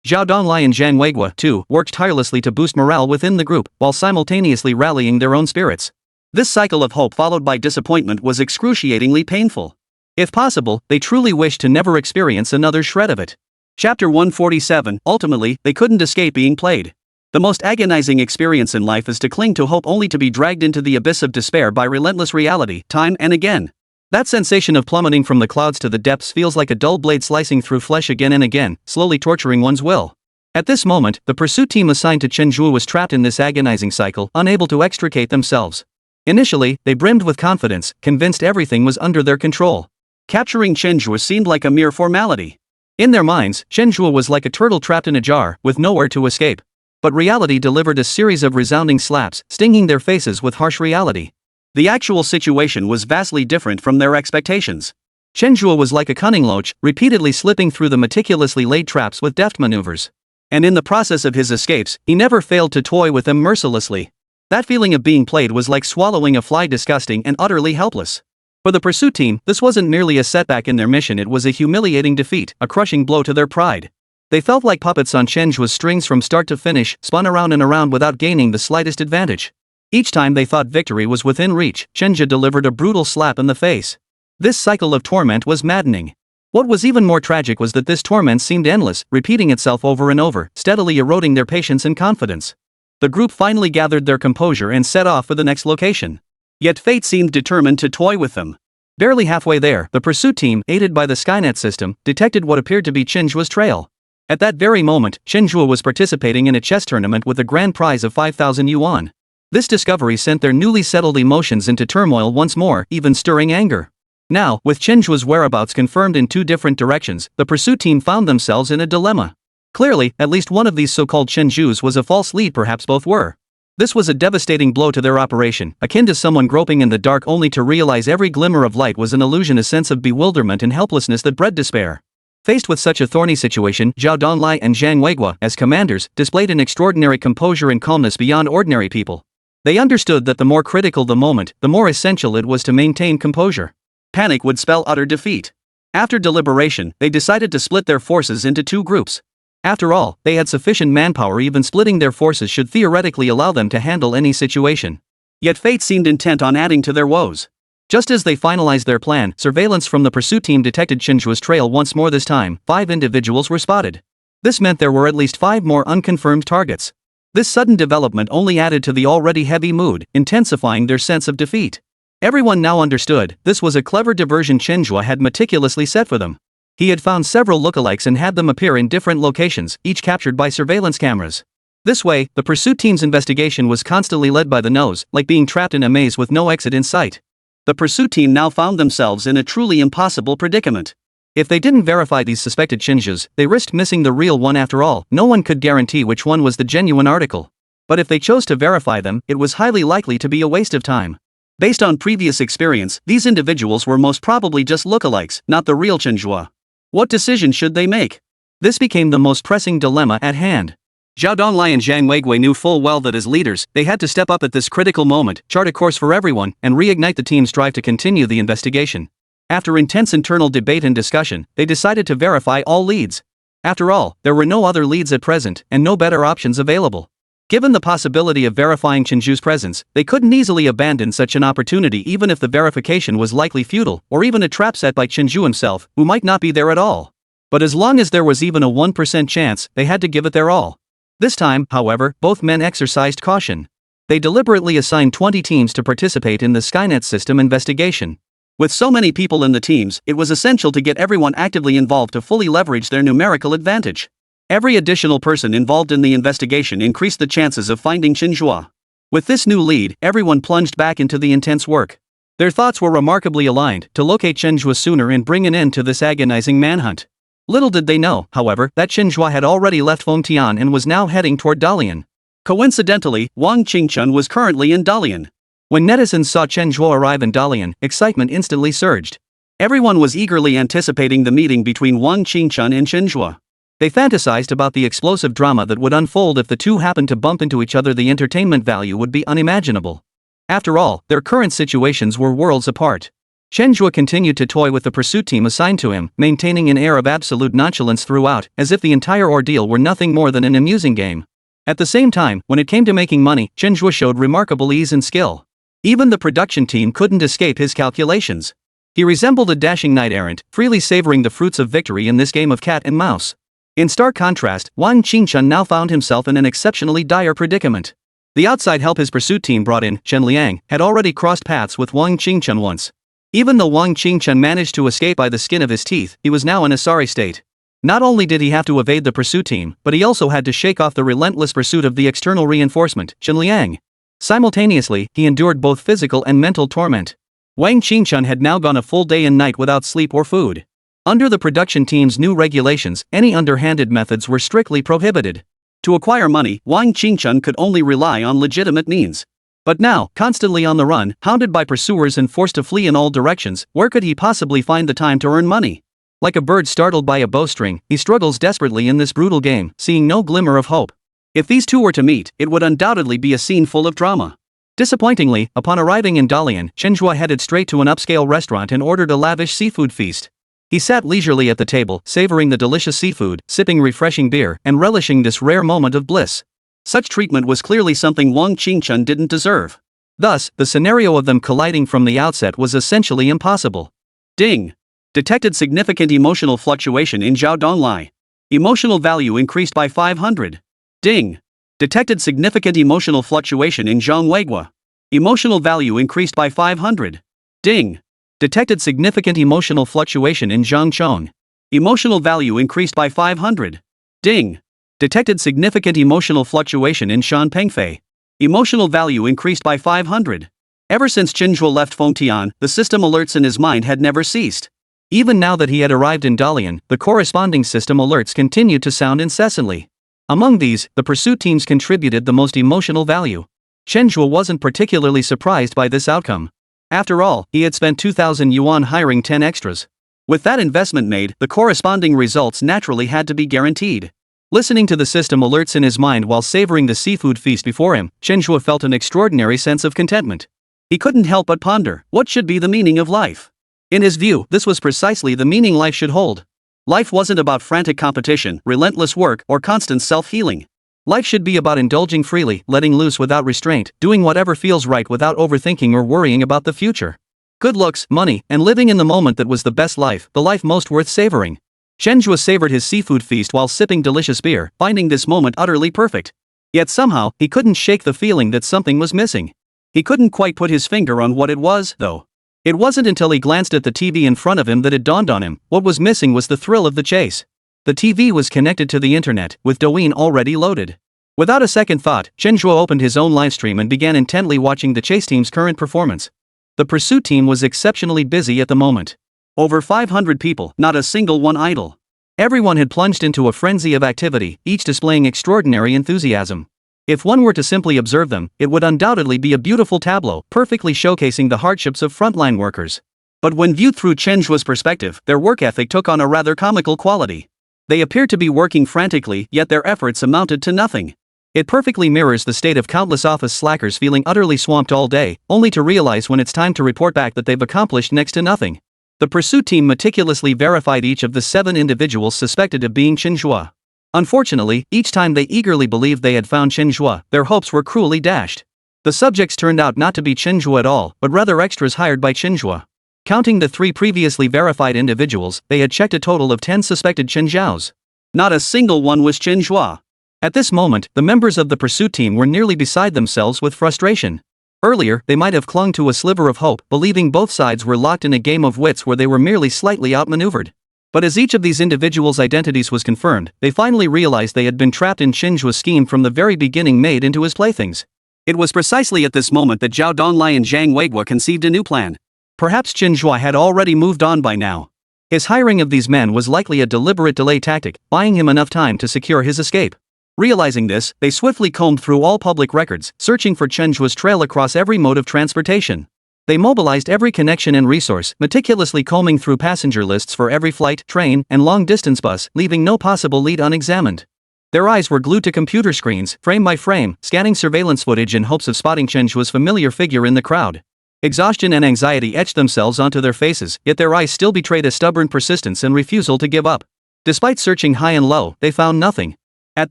Zhao Donglai and Zhang Weiguo, too, worked tirelessly to boost morale within the group, while simultaneously rallying their own spirits. This cycle of hope followed by disappointment was excruciatingly painful. If possible, they truly wished to never experience another shred of it. Chapter 147. Ultimately, they couldn't escape being played. The most agonizing experience in life is to cling to hope only to be dragged into the abyss of despair by relentless reality, time and again. That sensation of plummeting from the clouds to the depths feels like a dull blade slicing through flesh again and again, slowly torturing one's will. At this moment, the pursuit team assigned to Chen Zhe was trapped in this agonizing cycle, unable to extricate themselves. Initially, they brimmed with confidence, convinced everything was under their control. Capturing Chen Zhe seemed like a mere formality. In their minds, Chen Zhe was like a turtle trapped in a jar, with nowhere to escape. But reality delivered a series of resounding slaps, stinging their faces with harsh reality. The actual situation was vastly different from their expectations. Chen Zhe was like a cunning loach, repeatedly slipping through the meticulously laid traps with deft maneuvers. And in the process of his escapes, he never failed to toy with them mercilessly. That feeling of being played was like swallowing a fly, disgusting and utterly helpless. For the pursuit team, this wasn't merely a setback in their mission, it was a humiliating defeat, a crushing blow to their pride. They felt like puppets on Chen Zhe's strings from start to finish, spun around and around without gaining the slightest advantage. Each time they thought victory was within reach, Chen Zhe delivered a brutal slap in the face. This cycle of torment was maddening. What was even more tragic was that this torment seemed endless, repeating itself over and over, steadily eroding their patience and confidence. The group finally gathered their composure and set off for the next location. Yet fate seemed determined to toy with them. Barely halfway there, the pursuit team, aided by the Skynet system, detected what appeared to be Chen Zhe's trail. At that very moment, Chen Zhe was participating in a chess tournament with a grand prize of 5,000 yuan. This discovery sent their newly settled emotions into turmoil once more, even stirring anger. Now, with Chen Zhe's whereabouts confirmed in two different directions, the pursuit team found themselves in a dilemma. Clearly, at least one of these so-called Chen Zhes was a false lead, perhaps both were. This was a devastating blow to their operation, akin to someone groping in the dark only to realize every glimmer of light was an illusion, a sense of bewilderment and helplessness that bred despair. Faced with such a thorny situation, Zhao Donglai and Zhang Weiguo, as commanders, displayed an extraordinary composure and calmness beyond ordinary people. They understood that the more critical the moment, the more essential it was to maintain composure. Panic would spell utter defeat. After deliberation, they decided to split their forces into two groups. After all, they had sufficient manpower, even splitting their forces should theoretically allow them to handle any situation. Yet fate seemed intent on adding to their woes. Just as they finalized their plan, surveillance from the pursuit team detected Chen Zhe's trail once more. This time, 5 individuals were spotted. This meant there were at least 5 more unconfirmed targets. This sudden development only added to the already heavy mood, intensifying their sense of defeat. Everyone now understood, this was a clever diversion Chen Zhe had meticulously set for them. He had found several lookalikes and had them appear in different locations, each captured by surveillance cameras. This way, the pursuit team's investigation was constantly led by the nose, like being trapped in a maze with no exit in sight. The pursuit team now found themselves in a truly impossible predicament. If they didn't verify these suspected Chen Zhes, they risked missing the real one after all. No one could guarantee which one was the genuine article. But if they chose to verify them, it was highly likely to be a waste of time. Based on previous experience, these individuals were most probably just lookalikes, not the real Chen Zhe. What decision should they make? This became the most pressing dilemma at hand. Zhao Donglai and Zhang Weigui knew full well that as leaders, they had to step up at this critical moment, chart a course for everyone, and reignite the team's drive to continue the investigation. After intense internal debate and discussion, they decided to verify all leads. After all, there were no other leads at present, and no better options available. Given the possibility of verifying Chen Zhe's presence, they couldn't easily abandon such an opportunity even if the verification was likely futile, or even a trap set by Chen Zhe himself, who might not be there at all. But as long as there was even a 1% chance, they had to give it their all. This time, however, both men exercised caution. They deliberately assigned 20 teams to participate in the Skynet system investigation. With so many people in the teams, it was essential to get everyone actively involved to fully leverage their numerical advantage. Every additional person involved in the investigation increased the chances of finding Chen Zhe. With this new lead, everyone plunged back into the intense work. Their thoughts were remarkably aligned: to locate Chen Zhe sooner and bring an end to this agonizing manhunt. Little did they know, however, that Chen Zhe had already left Fengtian and was now heading toward Dalian. Coincidentally, Wang Qingchun was currently in Dalian. When netizens saw Chen Zhe arrive in Dalian, excitement instantly surged. Everyone was eagerly anticipating the meeting between Wang Qingchun and Chen Zhe. They fantasized about the explosive drama that would unfold if the two happened to bump into each other. The entertainment value would be unimaginable. After all, their current situations were worlds apart. Chen Zhe continued to toy with the pursuit team assigned to him, maintaining an air of absolute nonchalance throughout, as if the entire ordeal were nothing more than an amusing game. At the same time, when it came to making money, Chen Zhe showed remarkable ease and skill. Even the production team couldn't escape his calculations. He resembled a dashing knight-errant, freely savoring the fruits of victory in this game of cat and mouse. In stark contrast, Wang Qingchun now found himself in an exceptionally dire predicament. The outside help his pursuit team brought in, Chen Liang, had already crossed paths with Wang Qingchun once. Even though Wang Qingchun managed to escape by the skin of his teeth, he was now in a sorry state. Not only did he have to evade the pursuit team, but he also had to shake off the relentless pursuit of the external reinforcement, Chen Liang. Simultaneously, he endured both physical and mental torment. Wang Qingchun had now gone a full day and night without sleep or food. Under the production team's new regulations, any underhanded methods were strictly prohibited. To acquire money, Wang Qingchun could only rely on legitimate means. But now, constantly on the run, hounded by pursuers and forced to flee in all directions, where could he possibly find the time to earn money? Like a bird startled by a bowstring, he struggles desperately in this brutal game, seeing no glimmer of hope. If these two were to meet, it would undoubtedly be a scene full of drama. Disappointingly, upon arriving in Dalian, Chen Zhe headed straight to an upscale restaurant and ordered a lavish seafood feast. He sat leisurely at the table, savoring the delicious seafood, sipping refreshing beer, and relishing this rare moment of bliss. Such treatment was clearly something Wang Qingchun didn't deserve. Thus, the scenario of them colliding from the outset was essentially impossible. Ding! Detected significant emotional fluctuation in Zhao Donglai. Emotional value increased by 500. Ding! Detected significant emotional fluctuation in Zhang Weigui. Emotional value increased by 500. Ding! Detected significant emotional fluctuation in Zhang Chong. Emotional value increased by 500. Ding! Detected significant emotional fluctuation in Shan Pengfei. Emotional value increased by 500. Ever since Chen Zhe left Fengtian, the system alerts in his mind had never ceased. Even now that he had arrived in Dalian, the corresponding system alerts continued to sound incessantly. Among these, the pursuit teams contributed the most emotional value. Chen Zhe wasn't particularly surprised by this outcome. After all, he had spent 2,000 yuan hiring 10 extras. With that investment made, the corresponding results naturally had to be guaranteed. Listening to the system alerts in his mind while savoring the seafood feast before him, Chen Zhe felt an extraordinary sense of contentment. He couldn't help but ponder, what should be the meaning of life? In his view, this was precisely the meaning life should hold. Life wasn't about frantic competition, relentless work, or constant self-healing. Life should be about indulging freely, letting loose without restraint, doing whatever feels right without overthinking or worrying about the future. Good looks, money, and living in the moment, that was the best life, the life most worth savoring. Chen Zhe savored his seafood feast while sipping delicious beer, finding this moment utterly perfect. Yet somehow, he couldn't shake the feeling that something was missing. He couldn't quite put his finger on what it was, though. It wasn't until he glanced at the TV in front of him that it dawned on him: what was missing was the thrill of the chase. The TV was connected to the internet, with Douyin already loaded. Without a second thought, Chen Zhe opened his own livestream and began intently watching the chase team's current performance. The pursuit team was exceptionally busy at the moment. Over 500 people, not a single one idle. Everyone had plunged into a frenzy of activity, each displaying extraordinary enthusiasm. If one were to simply observe them, it would undoubtedly be a beautiful tableau, perfectly showcasing the hardships of frontline workers. But when viewed through Chen Zhe's perspective, their work ethic took on a rather comical quality. They appeared to be working frantically, yet their efforts amounted to nothing. It perfectly mirrors the state of countless office slackers feeling utterly swamped all day, only to realize when it's time to report back that they've accomplished next to nothing. The pursuit team meticulously verified each of the 7 individuals suspected of being Chen Zhe. Unfortunately, each time they eagerly believed they had found Chen Zhe, their hopes were cruelly dashed. The subjects turned out not to be Chen Zhe at all, but rather extras hired by Chen Zhe. Counting the 3 previously verified individuals, they had checked a total of 10 suspected Chen Zhes. Not a single one was Chen Zhe. At this moment, the members of the pursuit team were nearly beside themselves with frustration. Earlier, they might have clung to a sliver of hope, believing both sides were locked in a game of wits where they were merely slightly outmaneuvered. But as each of these individuals' identities was confirmed, they finally realized they had been trapped in Chen Zhe's scheme from the very beginning, made into his playthings. It was precisely at this moment that Zhao Donglai and Zhang Weiguo conceived a new plan. Perhaps Chen Zhe had already moved on by now. His hiring of these men was likely a deliberate delay tactic, buying him enough time to secure his escape. Realizing this, they swiftly combed through all public records, searching for Chen Zhe's trail across every mode of transportation. They mobilized every connection and resource, meticulously combing through passenger lists for every flight, train, and long-distance bus, leaving no possible lead unexamined. Their eyes were glued to computer screens, frame by frame, scanning surveillance footage in hopes of spotting Chen Zhe's familiar figure in the crowd. Exhaustion and anxiety etched themselves onto their faces, yet their eyes still betrayed a stubborn persistence and refusal to give up. Despite searching high and low, they found nothing. At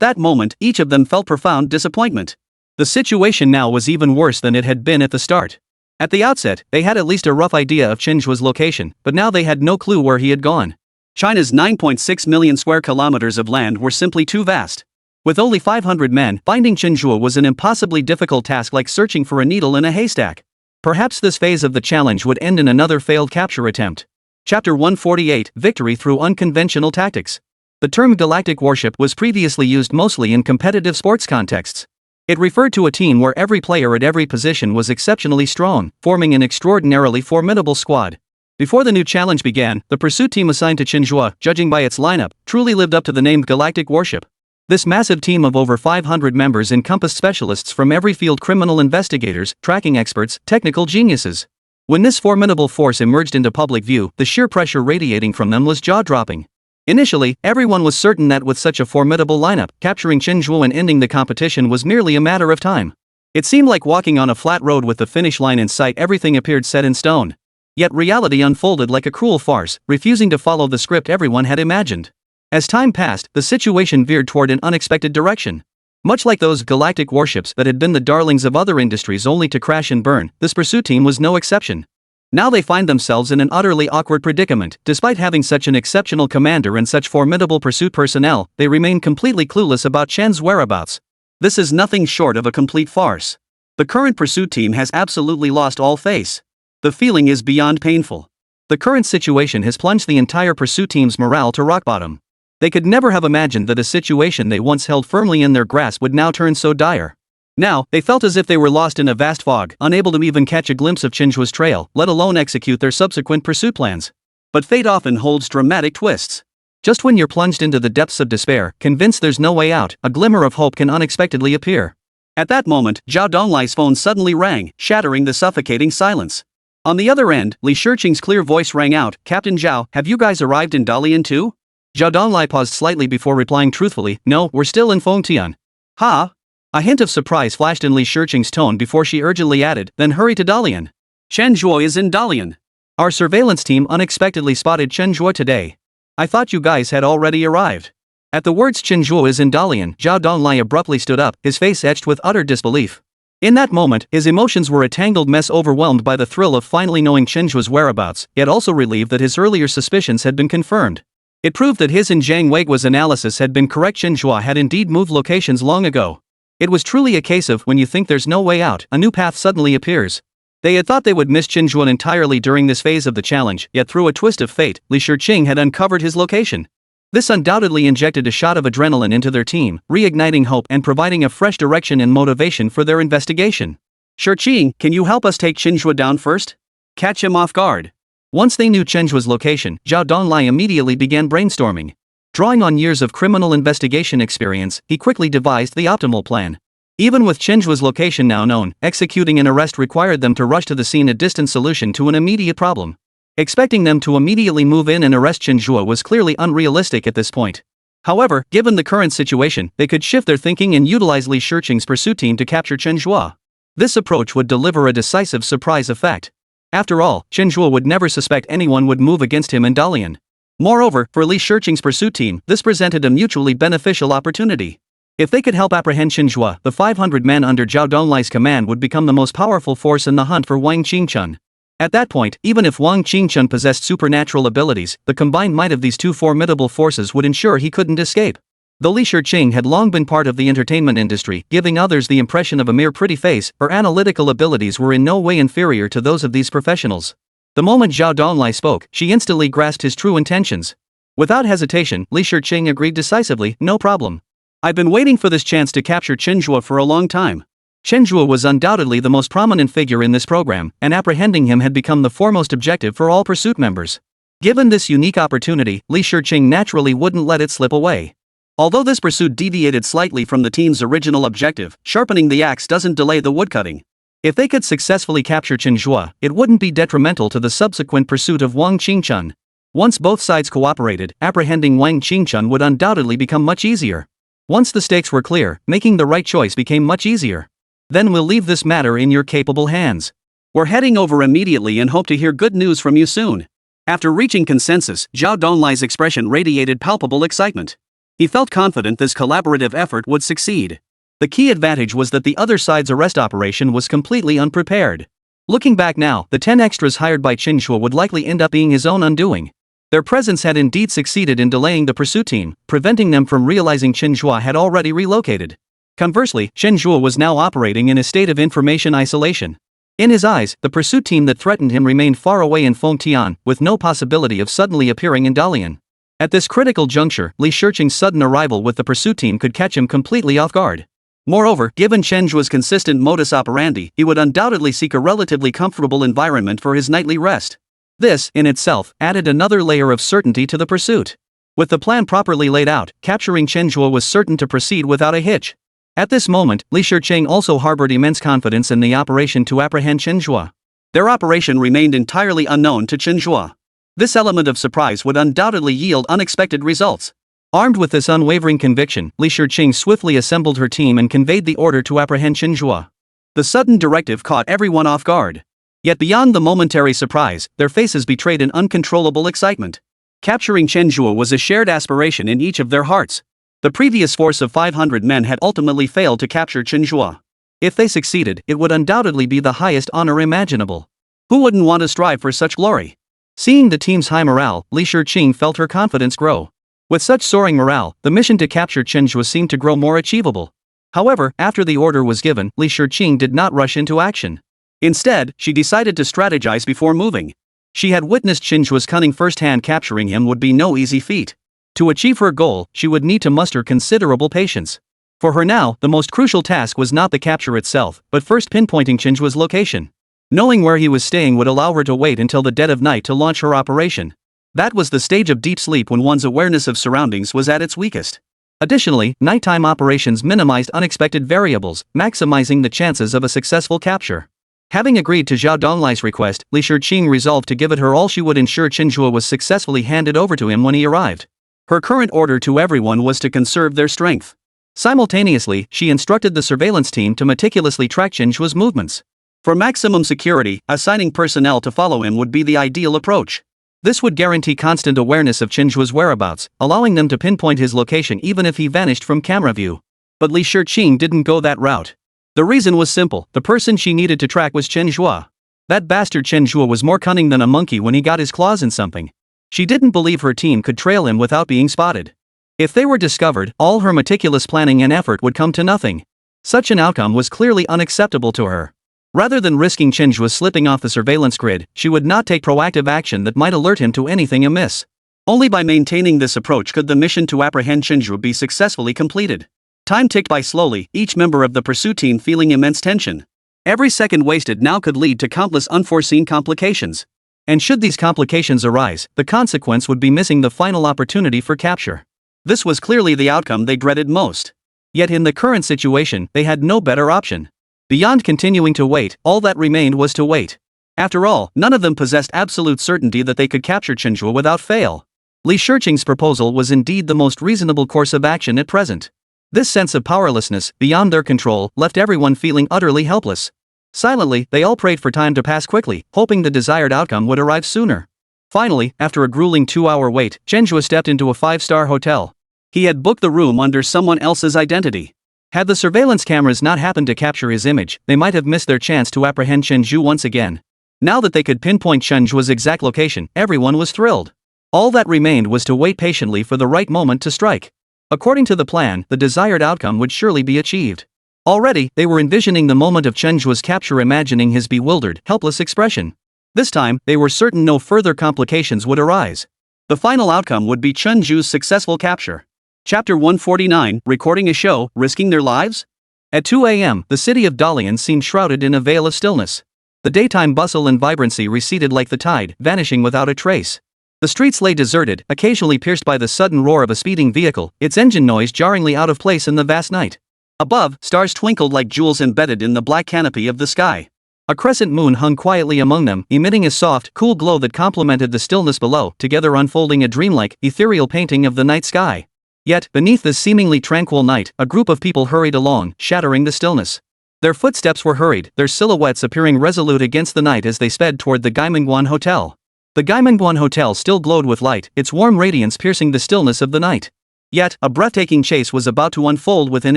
that moment, each of them felt profound disappointment. The situation now was even worse than it had been at the start. At the outset, they had at least a rough idea of Chen Zhe's location, but now they had no clue where he had gone. China's 9.6 million square kilometers of land were simply too vast. With only 500 men, finding Chen Zhe was an impossibly difficult task, like searching for a needle in a haystack. Perhaps this phase of the challenge would end in another failed capture attempt. Chapter 148: Victory through Unconventional Tactics. The term galactic warship was previously used mostly in competitive sports contexts. It referred to a team where every player at every position was exceptionally strong, forming an extraordinarily formidable squad. Before the new challenge began, the pursuit team assigned to Chen Zhe, judging by its lineup, truly lived up to the name galactic warship. This massive team of over 500 members encompassed specialists from every field: criminal investigators, tracking experts, technical geniuses. When this formidable force emerged into public view, the sheer pressure radiating from them was jaw-dropping. Initially, everyone was certain that with such a formidable lineup, capturing Chen Zhe and ending the competition was merely a matter of time. It seemed like walking on a flat road with the finish line in sight. Everything appeared set in stone. Yet reality unfolded like a cruel farce, refusing to follow the script everyone had imagined. As time passed, the situation veered toward an unexpected direction. Much like those galactic warships that had been the darlings of other industries only to crash and burn, this pursuit team was no exception. Now they find themselves in an utterly awkward predicament. Despite having such an exceptional commander and such formidable pursuit personnel, they remain completely clueless about Chen's whereabouts. This is nothing short of a complete farce. The current pursuit team has absolutely lost all face. The feeling is beyond painful. The current situation has plunged the entire pursuit team's morale to rock bottom. They could never have imagined that a situation they once held firmly in their grasp would now turn so dire. Now, they felt as if they were lost in a vast fog, unable to even catch a glimpse of Chen Zhe's trail, let alone execute their subsequent pursuit plans. But fate often holds dramatic twists. Just when you're plunged into the depths of despair, convinced there's no way out, a glimmer of hope can unexpectedly appear. At that moment, Zhao Donglai's phone suddenly rang, shattering the suffocating silence. On the other end, Li Shiqing's clear voice rang out, "Captain Zhao, have you guys arrived in Dalian too?" Zhao Donglai paused slightly before replying truthfully, "No, we're still in Fengtian." "Ha?" A hint of surprise flashed in Li Shiqing's tone before she urgently added, "Then hurry to Dalian. Chen Zhe is in Dalian. Our surveillance team unexpectedly spotted Chen Zhe today. I thought you guys had already arrived." At the words "Chen Zhe is in Dalian," Zhao Donglai abruptly stood up, his face etched with utter disbelief. In that moment, his emotions were a tangled mess, overwhelmed by the thrill of finally knowing Chen Zhe's whereabouts, yet also relieved that his earlier suspicions had been confirmed. It proved that his and Zhang Weiguo's analysis had been correct. Chen Zhe had indeed moved locations long ago. It was truly a case of, when you think there's no way out, a new path suddenly appears. They had thought they would miss Chen Zhe entirely during this phase of the challenge, yet through a twist of fate, Li Shiqing had uncovered his location. This undoubtedly injected a shot of adrenaline into their team, reigniting hope and providing a fresh direction and motivation for their investigation. Shirqing, can you help us take Chen Zhe down first? Catch him off guard. Once they knew Chen Zhe's location, Zhao Donglai immediately began brainstorming. Drawing on years of criminal investigation experience, he quickly devised the optimal plan. Even with Chen Zhe's location now known, executing an arrest required them to rush to the scene, a distant solution to an immediate problem. Expecting them to immediately move in and arrest Chen Zhe was clearly unrealistic at this point. However, given the current situation, they could shift their thinking and utilize Li Shirqing's pursuit team to capture Chen Zhe. This approach would deliver a decisive surprise effect. After all, Chen Zhe would never suspect anyone would move against him in Dalian. Moreover, for Li Shirqing's pursuit team, this presented a mutually beneficial opportunity. If they could help apprehend Chen Zhe, the 500 men under Zhao Donglai's command would become the most powerful force in the hunt for Wang Qingchun. At that point, even if Wang Qingchun possessed supernatural abilities, the combined might of these two formidable forces would ensure he couldn't escape. Though Li Shirqing had long been part of the entertainment industry, giving others the impression of a mere pretty face, her analytical abilities were in no way inferior to those of these professionals. The moment Zhao Donglai spoke, she instantly grasped his true intentions. Without hesitation, Li Shirqing agreed decisively, no problem. I've been waiting for this chance to capture Chen Zhe for a long time. Chen Zhe was undoubtedly the most prominent figure in this program, and apprehending him had become the foremost objective for all pursuit members. Given this unique opportunity, Li Shirqing naturally wouldn't let it slip away. Although this pursuit deviated slightly from the team's original objective, sharpening the axe doesn't delay the woodcutting. If they could successfully capture Chen Zhe, it wouldn't be detrimental to the subsequent pursuit of Wang Qingchun. Once both sides cooperated, apprehending Wang Qingchun would undoubtedly become much easier. Once the stakes were clear, making the right choice became much easier. Then we'll leave this matter in your capable hands. We're heading over immediately and hope to hear good news from you soon. After reaching consensus, Zhao Donglai's expression radiated palpable excitement. He felt confident this collaborative effort would succeed. The key advantage was that the other side's arrest operation was completely unprepared. Looking back now, the 10 extras hired by Chen Zhe would likely end up being his own undoing. Their presence had indeed succeeded in delaying the pursuit team, preventing them from realizing Chen Zhe had already relocated. Conversely, Chen Zhe was now operating in a state of information isolation. In his eyes, the pursuit team that threatened him remained far away in Fengtian, with no possibility of suddenly appearing in Dalian. At this critical juncture, Li Shirqing's sudden arrival with the pursuit team could catch him completely off guard. Moreover, given Chen Zhe's consistent modus operandi, he would undoubtedly seek a relatively comfortable environment for his nightly rest. This, in itself, added another layer of certainty to the pursuit. With the plan properly laid out, capturing Chen Zhe was certain to proceed without a hitch. At this moment, Li Shirqing also harbored immense confidence in the operation to apprehend Chen Zhe. Their operation remained entirely unknown to Chen Zhe. This element of surprise would undoubtedly yield unexpected results. Armed with this unwavering conviction, Li Shirqing swiftly assembled her team and conveyed the order to apprehend Chen Zhe. The sudden directive caught everyone off guard. Yet beyond the momentary surprise, their faces betrayed an uncontrollable excitement. Capturing Chen Zhe was a shared aspiration in each of their hearts. The previous force of 500 men had ultimately failed to capture Chen Zhe. If they succeeded, it would undoubtedly be the highest honor imaginable. Who wouldn't want to strive for such glory? Seeing the team's high morale, Li Shirqing felt her confidence grow. With such soaring morale, the mission to capture Chen Zhe seemed to grow more achievable. However, after the order was given, Li Shirqing did not rush into action. Instead, she decided to strategize before moving. She had witnessed Chen Zhe's cunning firsthand. Capturing him would be no easy feat. To achieve her goal, she would need to muster considerable patience. For her now, the most crucial task was not the capture itself, but first pinpointing Chen Zhe's location. Knowing where he was staying would allow her to wait until the dead of night to launch her operation. That was the stage of deep sleep when one's awareness of surroundings was at its weakest. Additionally, nighttime operations minimized unexpected variables, maximizing the chances of a successful capture. Having agreed to Zhao Donglai's request, Li Shirqing resolved to give it her all. She would ensure Chen Zhe was successfully handed over to him when he arrived. Her current order to everyone was to conserve their strength. Simultaneously, she instructed the surveillance team to meticulously track Chen Zhe's movements. For maximum security, assigning personnel to follow him would be the ideal approach. This would guarantee constant awareness of Chen Zhe's whereabouts, allowing them to pinpoint his location even if he vanished from camera view. But Li Shirqing didn't go that route. The reason was simple: the person she needed to track was Chen Zhe. That bastard Chen Zhe was more cunning than a monkey when he got his claws in something. She didn't believe her team could trail him without being spotted. If they were discovered, all her meticulous planning and effort would come to nothing. Such an outcome was clearly unacceptable to her. Rather than risking Chen Zhe slipping off the surveillance grid, she would not take proactive action that might alert him to anything amiss. Only by maintaining this approach could the mission to apprehend Chen Zhe be successfully completed. Time ticked by slowly, each member of the pursuit team feeling immense tension. Every second wasted now could lead to countless unforeseen complications. And should these complications arise, the consequence would be missing the final opportunity for capture. This was clearly the outcome they dreaded most. Yet in the current situation, they had no better option. Beyond continuing to wait, all that remained was to wait. After all, none of them possessed absolute certainty that they could capture Chen Zhe without fail. Li Shiqing's proposal was indeed the most reasonable course of action at present. This sense of powerlessness, beyond their control, left everyone feeling utterly helpless. Silently, they all prayed for time to pass quickly, hoping the desired outcome would arrive sooner. Finally, after a grueling 2-hour wait, Chen Zhe stepped into a 5-star hotel. He had booked the room under someone else's identity. Had the surveillance cameras not happened to capture his image, they might have missed their chance to apprehend Chen Zhe once again. Now that they could pinpoint Chen Zhe's exact location, everyone was thrilled. All that remained was to wait patiently for the right moment to strike. According to the plan, the desired outcome would surely be achieved. Already, they were envisioning the moment of Chen Zhe's capture, imagining his bewildered, helpless expression. This time, they were certain no further complications would arise. The final outcome would be Chen Zhe's successful capture. Chapter 149, Recording a Show, Risking Their Lives? At 2 a.m., the city of Dalian seemed shrouded in a veil of stillness. The daytime bustle and vibrancy receded like the tide, vanishing without a trace. The streets lay deserted, occasionally pierced by the sudden roar of a speeding vehicle, its engine noise jarringly out of place in the vast night. Above, stars twinkled like jewels embedded in the black canopy of the sky. A crescent moon hung quietly among them, emitting a soft, cool glow that complemented the stillness below, together unfolding a dreamlike, ethereal painting of the night sky. Yet, beneath this seemingly tranquil night, a group of people hurried along, shattering the stillness. Their footsteps were hurried, their silhouettes appearing resolute against the night as they sped toward the Gaimengguan Hotel. The Gaimengguan Hotel still glowed with light, its warm radiance piercing the stillness of the night. Yet, a breathtaking chase was about to unfold within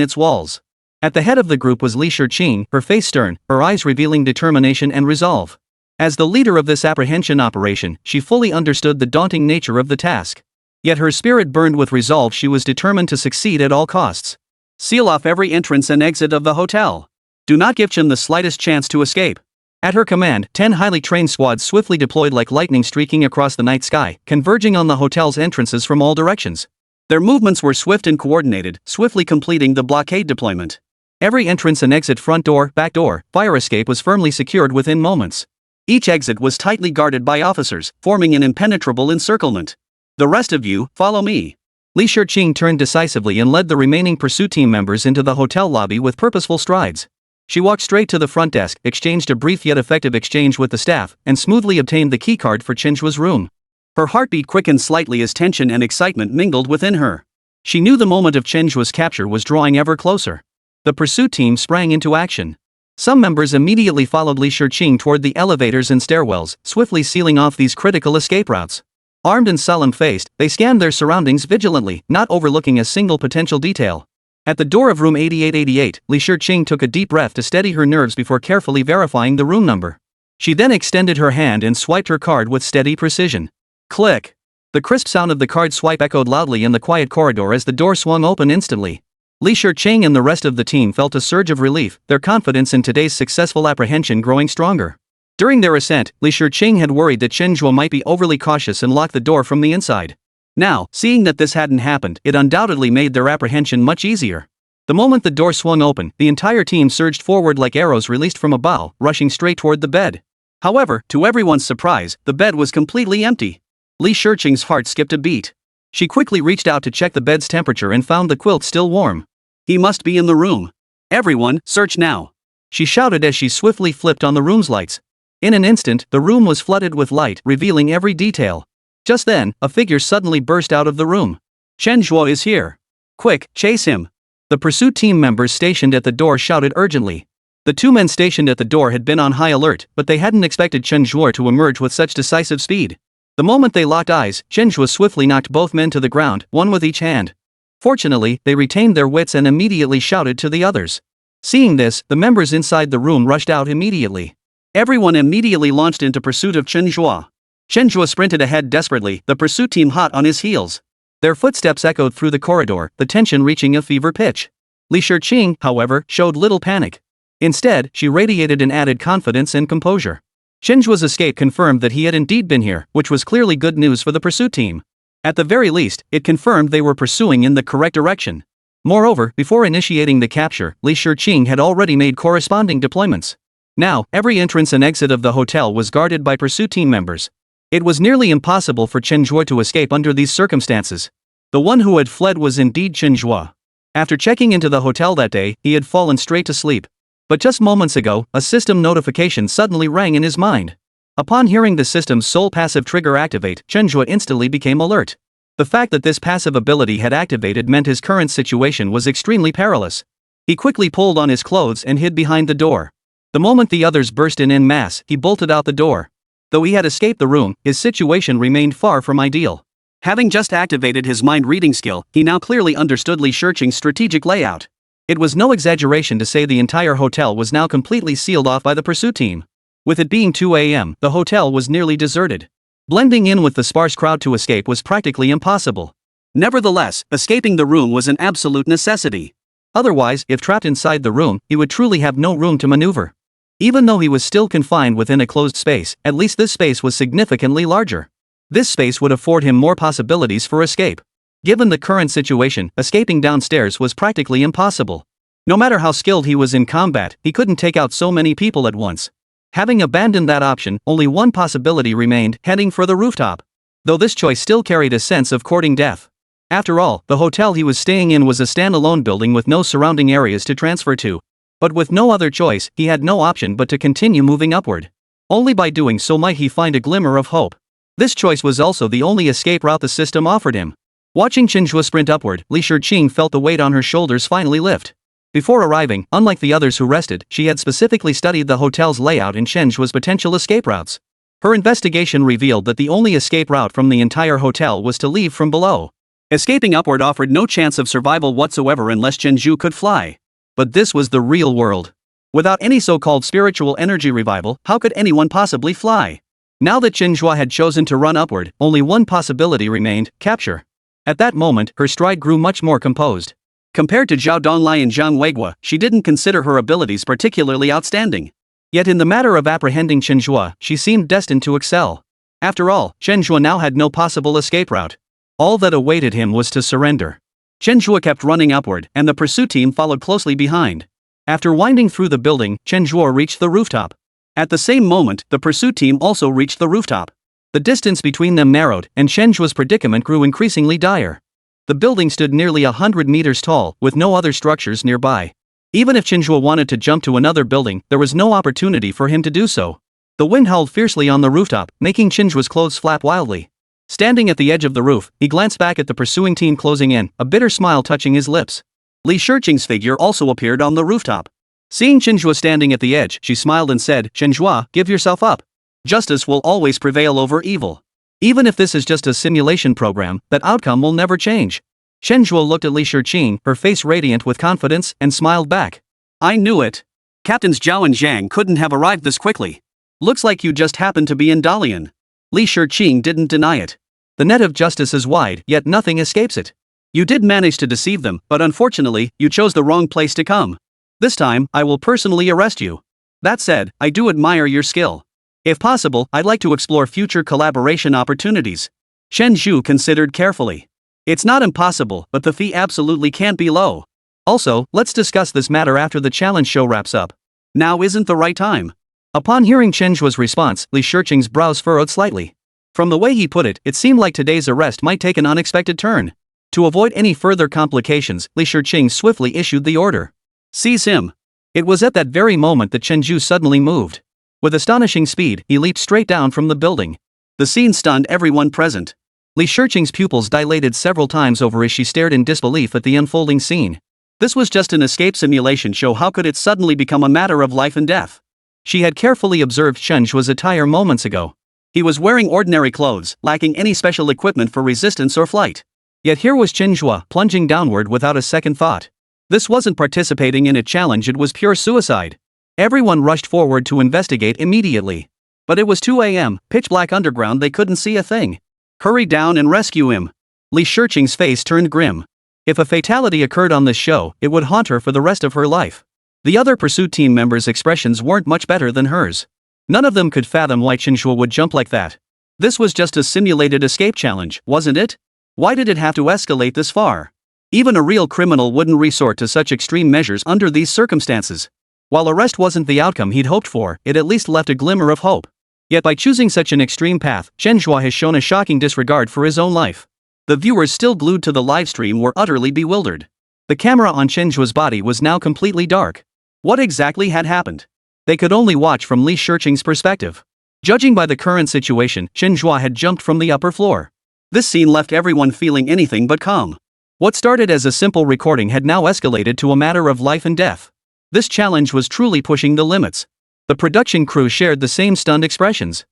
its walls. At the head of the group was Li Shiqing, her face stern, her eyes revealing determination and resolve. As the leader of this apprehension operation, she fully understood the daunting nature of the task. Yet her spirit burned with resolve. She was determined to succeed at all costs. Seal off every entrance and exit of the hotel. Do not give Chen the slightest chance to escape. At her command, 10 highly trained squads swiftly deployed like lightning streaking across the night sky, converging on the hotel's entrances from all directions. Their movements were swift and coordinated, swiftly completing the blockade deployment. Every entrance and exit, front door, back door, fire escape was firmly secured within moments. Each exit was tightly guarded by officers, forming an impenetrable encirclement. The rest of you, follow me. Li Shiqing turned decisively and led the remaining pursuit team members into the hotel lobby with purposeful strides. She walked straight to the front desk, exchanged a brief yet effective exchange with the staff, and smoothly obtained the keycard for Chen Zhe's room. Her heartbeat quickened slightly as tension and excitement mingled within her. She knew the moment of Chen Zhe's capture was drawing ever closer. The pursuit team sprang into action. Some members immediately followed Li Shiqing toward the elevators and stairwells, swiftly sealing off these critical escape routes. Armed and solemn-faced, they scanned their surroundings vigilantly, not overlooking a single potential detail. At the door of room 8888, Li Shiqing took a deep breath to steady her nerves before carefully verifying the room number. She then extended her hand and swiped her card with steady precision. Click! The crisp sound of the card swipe echoed loudly in the quiet corridor as the door swung open instantly. Li Shiqing and the rest of the team felt a surge of relief, their confidence in today's successful apprehension growing stronger. During their ascent, Li Shiqing had worried that Chen Zhe might be overly cautious and lock the door from the inside. Now, seeing that this hadn't happened, it undoubtedly made their apprehension much easier. The moment the door swung open, the entire team surged forward like arrows released from a bow, rushing straight toward the bed. However, to everyone's surprise, the bed was completely empty. Li Shiqing's heart skipped a beat. She quickly reached out to check the bed's temperature and found the quilt still warm. He must be in the room. Everyone, search now! She shouted as she swiftly flipped on the room's lights. In an instant, the room was flooded with light, revealing every detail. Just then, a figure suddenly burst out of the room. Chen Zhe is here. Quick, chase him! The pursuit team members stationed at the door shouted urgently. The 2 men stationed at the door had been on high alert, but they hadn't expected Chen Zhe to emerge with such decisive speed. The moment they locked eyes, Chen Zhe swiftly knocked both men to the ground, one with each hand. Fortunately, they retained their wits and immediately shouted to the others. Seeing this, the members inside the room rushed out immediately. Everyone immediately launched into pursuit of Chen Zhe. Chen Zhe sprinted ahead desperately, the pursuit team hot on his heels. Their footsteps echoed through the corridor, the tension reaching a fever pitch. Li Shiqing, however, showed little panic. Instead, she radiated an added confidence and composure. Chen Zhe's escape confirmed that he had indeed been here, which was clearly good news for the pursuit team. At the very least, it confirmed they were pursuing in the correct direction. Moreover, before initiating the capture, Li Shiqing had already made corresponding deployments. Now, every entrance and exit of the hotel was guarded by pursuit team members. It was nearly impossible for Chen Zhe to escape under these circumstances. The one who had fled was indeed Chen Zhe. After checking into the hotel that day, he had fallen straight to sleep. But just moments ago, a system notification suddenly rang in his mind. Upon hearing the system's sole passive trigger activate, Chen Zhe instantly became alert. The fact that this passive ability had activated meant his current situation was extremely perilous. He quickly pulled on his clothes and hid behind the door. The moment the others burst in en masse, he bolted out the door. Though he had escaped the room, his situation remained far from ideal. Having just activated his mind-reading skill, he now clearly understood Li Shiqing's strategic layout. It was no exaggeration to say the entire hotel was now completely sealed off by the pursuit team. With it being 2 a.m., the hotel was nearly deserted. Blending in with the sparse crowd to escape was practically impossible. Nevertheless, escaping the room was an absolute necessity. Otherwise, if trapped inside the room, he would truly have no room to maneuver. Even though he was still confined within a closed space, at least this space was significantly larger. This space would afford him more possibilities for escape. Given the current situation, escaping downstairs was practically impossible. No matter how skilled he was in combat, he couldn't take out so many people at once. Having abandoned that option, only one possibility remained, heading for the rooftop. Though this choice still carried a sense of courting death. After all, the hotel he was staying in was a standalone building with no surrounding areas to transfer to. But with no other choice, he had no option but to continue moving upward. Only by doing so might he find a glimmer of hope. This choice was also the only escape route the system offered him. Watching Chen Zhe sprint upward, Li Shiqing felt the weight on her shoulders finally lift. Before arriving, unlike the others who rested, she had specifically studied the hotel's layout and Chen Zhe's potential escape routes. Her investigation revealed that the only escape route from the entire hotel was to leave from below. Escaping upward offered no chance of survival whatsoever unless Chen Zhe could fly. But this was the real world. Without any so-called spiritual energy revival, how could anyone possibly fly? Now that Chen Zhe had chosen to run upward, only one possibility remained: capture. At that moment, her stride grew much more composed. Compared to Zhao Donglai and Zhang Weiguo, she didn't consider her abilities particularly outstanding. Yet in the matter of apprehending Chen Zhe, she seemed destined to excel. After all, Chen Zhe now had no possible escape route. All that awaited him was to surrender. Chen Zhe kept running upward, and the pursuit team followed closely behind. After winding through the building, Chen Zhe reached the rooftop. At the same moment, the pursuit team also reached the rooftop. The distance between them narrowed, and Chen Zhe's predicament grew increasingly dire. The building stood nearly 100 meters tall, with no other structures nearby. Even if Chen Zhe wanted to jump to another building, there was no opportunity for him to do so. The wind howled fiercely on the rooftop, making Chen Zhe's clothes flap wildly. Standing at the edge of the roof, he glanced back at the pursuing team closing in, a bitter smile touching his lips. Li Shiqing's figure also appeared on the rooftop. Seeing Chen Zhe standing at the edge, she smiled and said, "Chen Zhe, give yourself up. Justice will always prevail over evil. Even if this is just a simulation program, that outcome will never change." Chen Zhe looked at Li Shiqing, her face radiant with confidence, and smiled back. "I knew it. Captains Zhao and Zhang couldn't have arrived this quickly. Looks like you just happened to be in Dalian." Li Shiqing didn't deny it. The net of justice is wide, yet nothing escapes it. You did manage to deceive them, but unfortunately, you chose the wrong place to come. This time, I will personally arrest you. That said, I do admire your skill. If possible, I'd like to explore future collaboration opportunities. Chen Zhe considered carefully. It's not impossible, but the fee absolutely can't be low. Also, let's discuss this matter after the challenge show wraps up. Now isn't the right time. Upon hearing Chen Zhe's response, Li Shiqing's brows furrowed slightly. From the way he put it, it seemed like today's arrest might take an unexpected turn. To avoid any further complications, Li Shiqing swiftly issued the order. "Seize him." It was at that very moment that Chen Zhe suddenly moved. With astonishing speed, he leaped straight down from the building. The scene stunned everyone present. Li Shiqing's pupils dilated several times over as she stared in disbelief at the unfolding scene. This was just an escape simulation show. How could it suddenly become a matter of life and death? She had carefully observed Chen Zhe's attire moments ago. He was wearing ordinary clothes, lacking any special equipment for resistance or flight. Yet here was Chen Zhe, plunging downward without a second thought. This wasn't participating in a challenge, it was pure suicide. Everyone rushed forward to investigate immediately. But it was 2 a.m., pitch black underground, they couldn't see a thing. "Hurry down and rescue him." Li Shiqing's face turned grim. If a fatality occurred on this show, it would haunt her for the rest of her life. The other pursuit team members' expressions weren't much better than hers. None of them could fathom why Chen Zhe would jump like that. This was just a simulated escape challenge, wasn't it? Why did it have to escalate this far? Even a real criminal wouldn't resort to such extreme measures under these circumstances. While arrest wasn't the outcome he'd hoped for, it at least left a glimmer of hope. Yet by choosing such an extreme path, Chen Zhe has shown a shocking disregard for his own life. The viewers still glued to the livestream were utterly bewildered. The camera on Chen Zhe's body was now completely dark. What exactly had happened? They could only watch from Li Shiqing's perspective. Judging by the current situation, Chen Zhe had jumped from the upper floor. This scene left everyone feeling anything but calm. What started as a simple recording had now escalated to a matter of life and death. This challenge was truly pushing the limits. The production crew shared the same stunned expressions.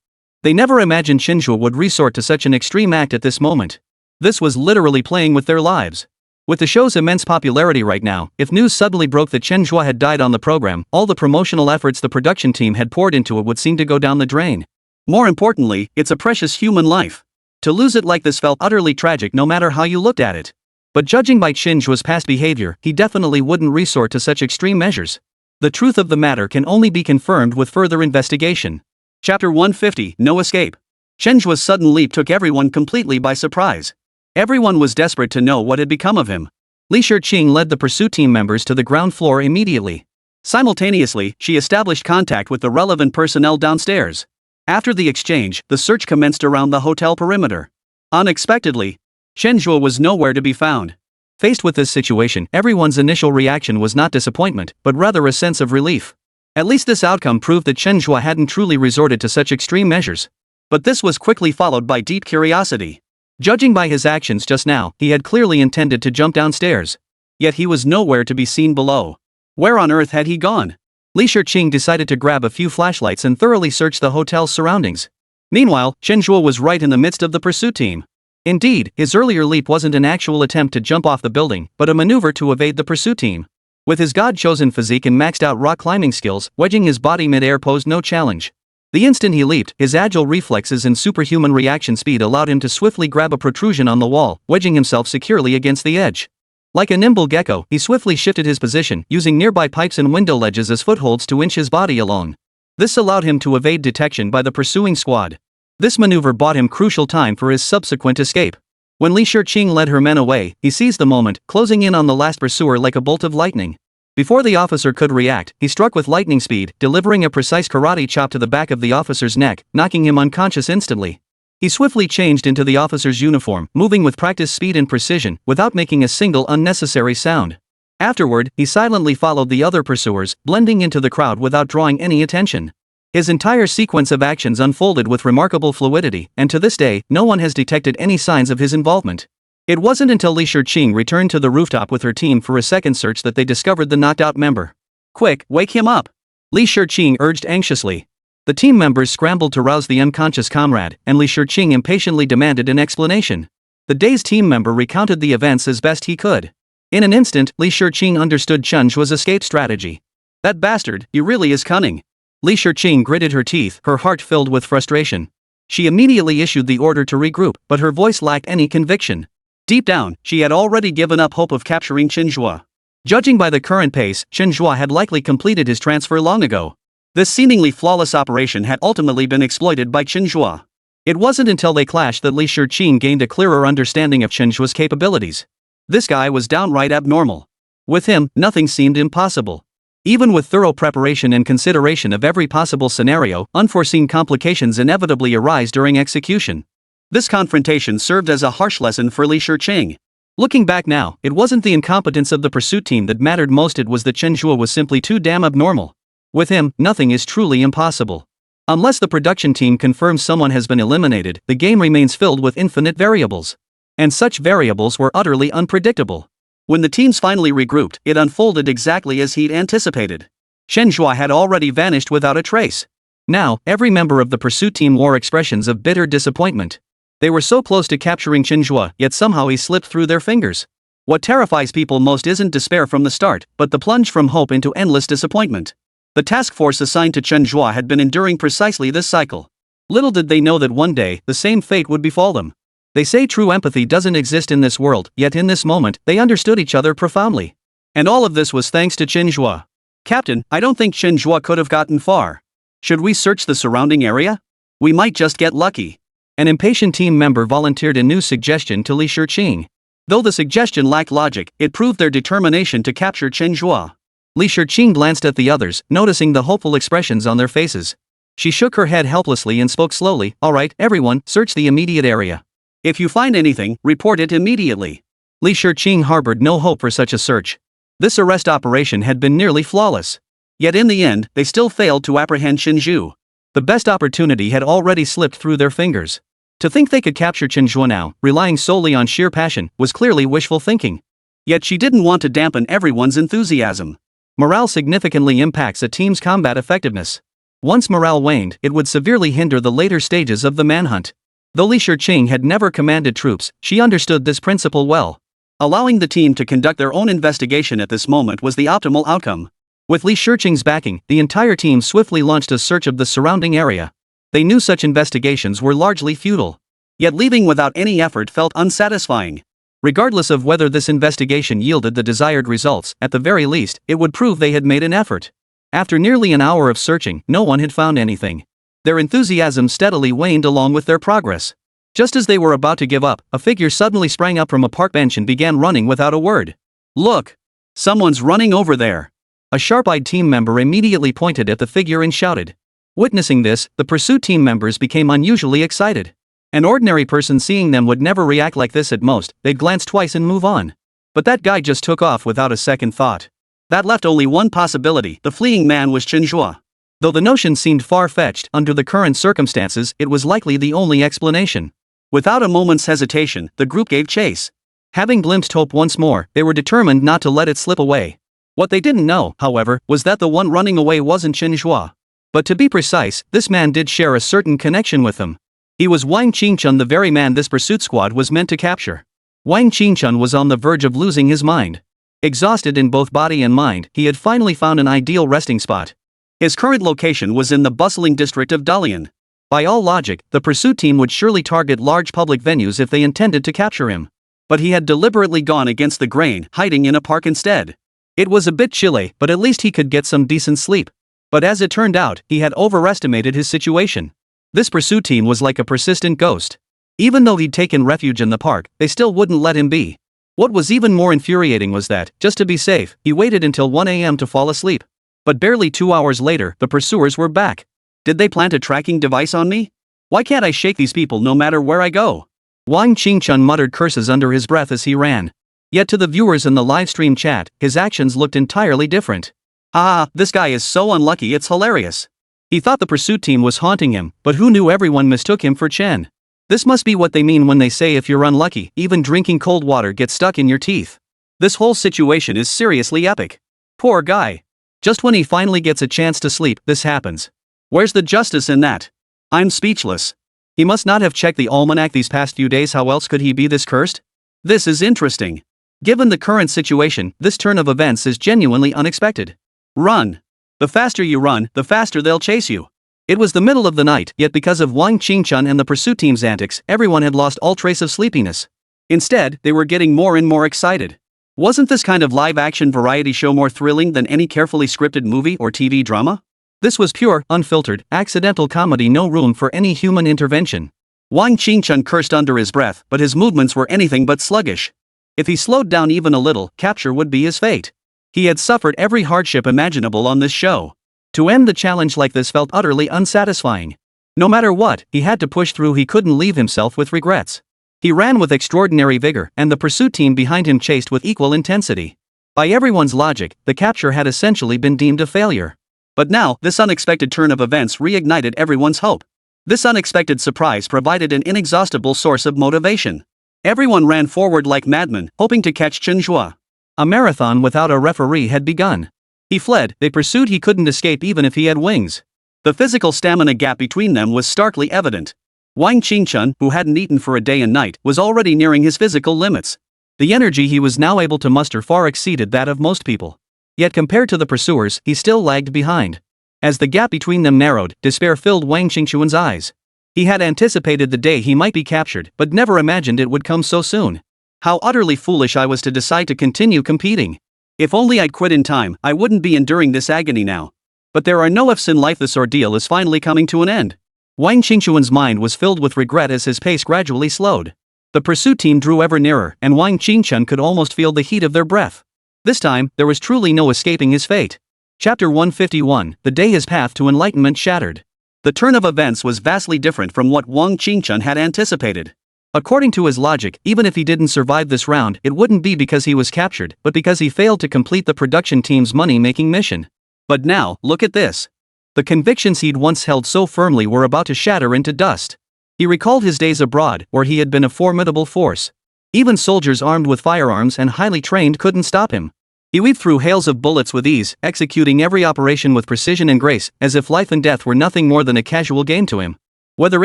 They never imagined Chen Zhe would resort to such an extreme act at this moment. This was literally playing with their lives. With the show's immense popularity right now, if news suddenly broke that Chen Zhe had died on the program, all the promotional efforts the production team had poured into it would seem to go down the drain. More importantly, it's a precious human life. To lose it like this felt utterly tragic no matter how you looked at it. But judging by Chen Zhe's past behavior, he definitely wouldn't resort to such extreme measures. The truth of the matter can only be confirmed with further investigation. Chapter 150, No Escape. Chen Zhe's sudden leap took everyone completely by surprise. Everyone was desperate to know what had become of him. Li Shiqing led the pursuit team members to the ground floor immediately. Simultaneously, she established contact with the relevant personnel downstairs. After the exchange, the search commenced around the hotel perimeter. Unexpectedly, Chen Zhe was nowhere to be found. Faced with this situation, everyone's initial reaction was not disappointment, but rather a sense of relief. At least this outcome proved that Chen Zhe hadn't truly resorted to such extreme measures. But this was quickly followed by deep curiosity. Judging by his actions just now, he had clearly intended to jump downstairs. Yet he was nowhere to be seen below. Where on earth had he gone? Li Shiqing decided to grab a few flashlights and thoroughly search the hotel's surroundings. Meanwhile, Chen Zhe was right in the midst of the pursuit team. Indeed, his earlier leap wasn't an actual attempt to jump off the building, but a maneuver to evade the pursuit team. With his god-chosen physique and maxed-out rock climbing skills, wedging his body mid-air posed no challenge. The instant he leaped, his agile reflexes and superhuman reaction speed allowed him to swiftly grab a protrusion on the wall, wedging himself securely against the edge. Like a nimble gecko, he swiftly shifted his position, using nearby pipes and window ledges as footholds to inch his body along. This allowed him to evade detection by the pursuing squad. This maneuver bought him crucial time for his subsequent escape. When Li Shiqing led her men away, he seized the moment, closing in on the last pursuer like a bolt of lightning. Before the officer could react, he struck with lightning speed, delivering a precise karate chop to the back of the officer's neck, knocking him unconscious instantly. He swiftly changed into the officer's uniform, moving with practiced speed and precision, without making a single unnecessary sound. Afterward, he silently followed the other pursuers, blending into the crowd without drawing any attention. His entire sequence of actions unfolded with remarkable fluidity, and to this day, no one has detected any signs of his involvement. It wasn't until Li Shiqing returned to the rooftop with her team for a second search that they discovered the knocked-out member. "Quick, wake him up!" Li Shiqing urged anxiously. The team members scrambled to rouse the unconscious comrade, and Li Shiqing impatiently demanded an explanation. The dazed team member recounted the events as best he could. In an instant, Li Shiqing understood Chen Zhe's escape strategy. "That bastard, he really is cunning." Li Shiqing gritted her teeth, her heart filled with frustration. She immediately issued the order to regroup, but her voice lacked any conviction. Deep down, she had already given up hope of capturing Chen Zhe. Judging by the current pace, Chen Zhe had likely completed his transfer long ago. This seemingly flawless operation had ultimately been exploited by Chen Zhe. It wasn't until they clashed that Li Shiqing gained a clearer understanding of Chen Zhe's capabilities. This guy was downright abnormal. With him, nothing seemed impossible. Even with thorough preparation and consideration of every possible scenario, unforeseen complications inevitably arise during execution. This confrontation served as a harsh lesson for Li Shiqing. Looking back now, it wasn't the incompetence of the pursuit team that mattered most, it was that Chen Zhe was simply too damn abnormal. With him, nothing is truly impossible. Unless the production team confirms someone has been eliminated, the game remains filled with infinite variables. And such variables were utterly unpredictable. When the teams finally regrouped, it unfolded exactly as he'd anticipated. Chen Zhe had already vanished without a trace. Now, every member of the pursuit team wore expressions of bitter disappointment. They were so close to capturing Chen Zhe, yet somehow he slipped through their fingers. What terrifies people most isn't despair from the start, but the plunge from hope into endless disappointment. The task force assigned to Chen Zhe had been enduring precisely this cycle. Little did they know that one day, the same fate would befall them. They say true empathy doesn't exist in this world, yet in this moment, they understood each other profoundly. And all of this was thanks to Chen Zhe. "Captain, I don't think Chen Zhe could have gotten far. Should we search the surrounding area? We might just get lucky." An impatient team member volunteered a new suggestion to Li Shiqing. Though the suggestion lacked logic, it proved their determination to capture Chen Zhe. Li Shiqing glanced at the others, noticing the hopeful expressions on their faces. She shook her head helplessly and spoke slowly. "All right, everyone, search the immediate area. If you find anything, report it immediately." Li Shiqing harbored no hope for such a search. This arrest operation had been nearly flawless. Yet in the end, they still failed to apprehend Chen Zhe. The best opportunity had already slipped through their fingers. To think they could capture Chen Zhe now, relying solely on sheer passion, was clearly wishful thinking. Yet she didn't want to dampen everyone's enthusiasm. Morale significantly impacts a team's combat effectiveness. Once morale waned, it would severely hinder the later stages of the manhunt. Though Li Shiqing had never commanded troops, she understood this principle well. Allowing the team to conduct their own investigation at this moment was the optimal outcome. With Li Shiqing's backing, the entire team swiftly launched a search of the surrounding area. They knew such investigations were largely futile. Yet leaving without any effort felt unsatisfying. Regardless of whether this investigation yielded the desired results, at the very least, it would prove they had made an effort. After nearly an hour of searching, no one had found anything. Their enthusiasm steadily waned along with their progress. Just as they were about to give up, a figure suddenly sprang up from a park bench and began running without a word. "Look! Someone's running over there!" A sharp-eyed team member immediately pointed at the figure and shouted. Witnessing this, the pursuit team members became unusually excited. An ordinary person seeing them would never react like this. At most, they'd glance twice and move on. But that guy just took off without a second thought. That left only one possibility: the fleeing man was Chen Zhe. Though the notion seemed far-fetched, under the current circumstances, it was likely the only explanation. Without a moment's hesitation, the group gave chase. Having glimpsed hope once more, they were determined not to let it slip away. What they didn't know, however, was that the one running away wasn't Chen Zhe. But to be precise, this man did share a certain connection with them. He was Wang Qingchun, the very man this pursuit squad was meant to capture. Wang Qingchun was on the verge of losing his mind. Exhausted in both body and mind, he had finally found an ideal resting spot. His current location was in the bustling district of Dalian. By all logic, the pursuit team would surely target large public venues if they intended to capture him. But he had deliberately gone against the grain, hiding in a park instead. It was a bit chilly, but at least he could get some decent sleep. But as it turned out, he had overestimated his situation. This pursuit team was like a persistent ghost. Even though he'd taken refuge in the park, they still wouldn't let him be. What was even more infuriating was that, just to be safe, he waited until 1 a.m. to fall asleep. But barely 2 hours later, the pursuers were back. Did they plant a tracking device on me? Why can't I shake these people no matter where I go? Wang Qingchun muttered curses under his breath as he ran. Yet to the viewers in the livestream chat, his actions looked entirely different. Ah, this guy is so unlucky, it's hilarious. He thought the pursuit team was haunting him, but who knew everyone mistook him for Chen. This must be what they mean when they say if you're unlucky, even drinking cold water gets stuck in your teeth. This whole situation is seriously epic. Poor guy. Just when he finally gets a chance to sleep, this happens. Where's the justice in that? I'm speechless. He must not have checked the almanac these past few days. How else could he be this cursed? This is interesting. Given the current situation, this turn of events is genuinely unexpected. Run. The faster you run, the faster they'll chase you. It was the middle of the night, yet because of Wang Qingchun and the pursuit team's antics, everyone had lost all trace of sleepiness. Instead, they were getting more and more excited. Wasn't this kind of live-action variety show more thrilling than any carefully scripted movie or TV drama? This was pure, unfiltered, accidental comedy, no room for any human intervention. Wang Qingchun cursed under his breath, but his movements were anything but sluggish. If he slowed down even a little, capture would be his fate. He had suffered every hardship imaginable on this show. To end the challenge like this felt utterly unsatisfying. No matter what, he had to push through. He couldn't leave himself with regrets. He ran with extraordinary vigor, and the pursuit team behind him chased with equal intensity. By everyone's logic, the capture had essentially been deemed a failure. But now, this unexpected turn of events reignited everyone's hope. This unexpected surprise provided an inexhaustible source of motivation. Everyone ran forward like madmen, hoping to catch Chen Zhe. A marathon without a referee had begun. He fled, they pursued. He couldn't escape even if he had wings. The physical stamina gap between them was starkly evident. Wang Qingchun, who hadn't eaten for a day and night, was already nearing his physical limits. The energy he was now able to muster far exceeded that of most people. Yet compared to the pursuers, he still lagged behind. As the gap between them narrowed, despair filled Wang Qingchun's eyes. He had anticipated the day he might be captured, but never imagined it would come so soon. How utterly foolish I was to decide to continue competing. If only I'd quit in time, I wouldn't be enduring this agony now. But there are no ifs in life. This ordeal is finally coming to an end. Wang Qingquan's mind was filled with regret as his pace gradually slowed. The pursuit team drew ever nearer, and Wang Qingquan could almost feel the heat of their breath. This time, there was truly no escaping his fate. Chapter 151, The Day His Path to Enlightenment Shattered. The turn of events was vastly different from what Wang Qingquan had anticipated. According to his logic, even if he didn't survive this round, it wouldn't be because he was captured, but because he failed to complete the production team's money-making mission. But now, look at this. The convictions he'd once held so firmly were about to shatter into dust. He recalled his days abroad, where he had been a formidable force. Even soldiers armed with firearms and highly trained couldn't stop him. He weaved through hails of bullets with ease, executing every operation with precision and grace, as if life and death were nothing more than a casual game to him. Whether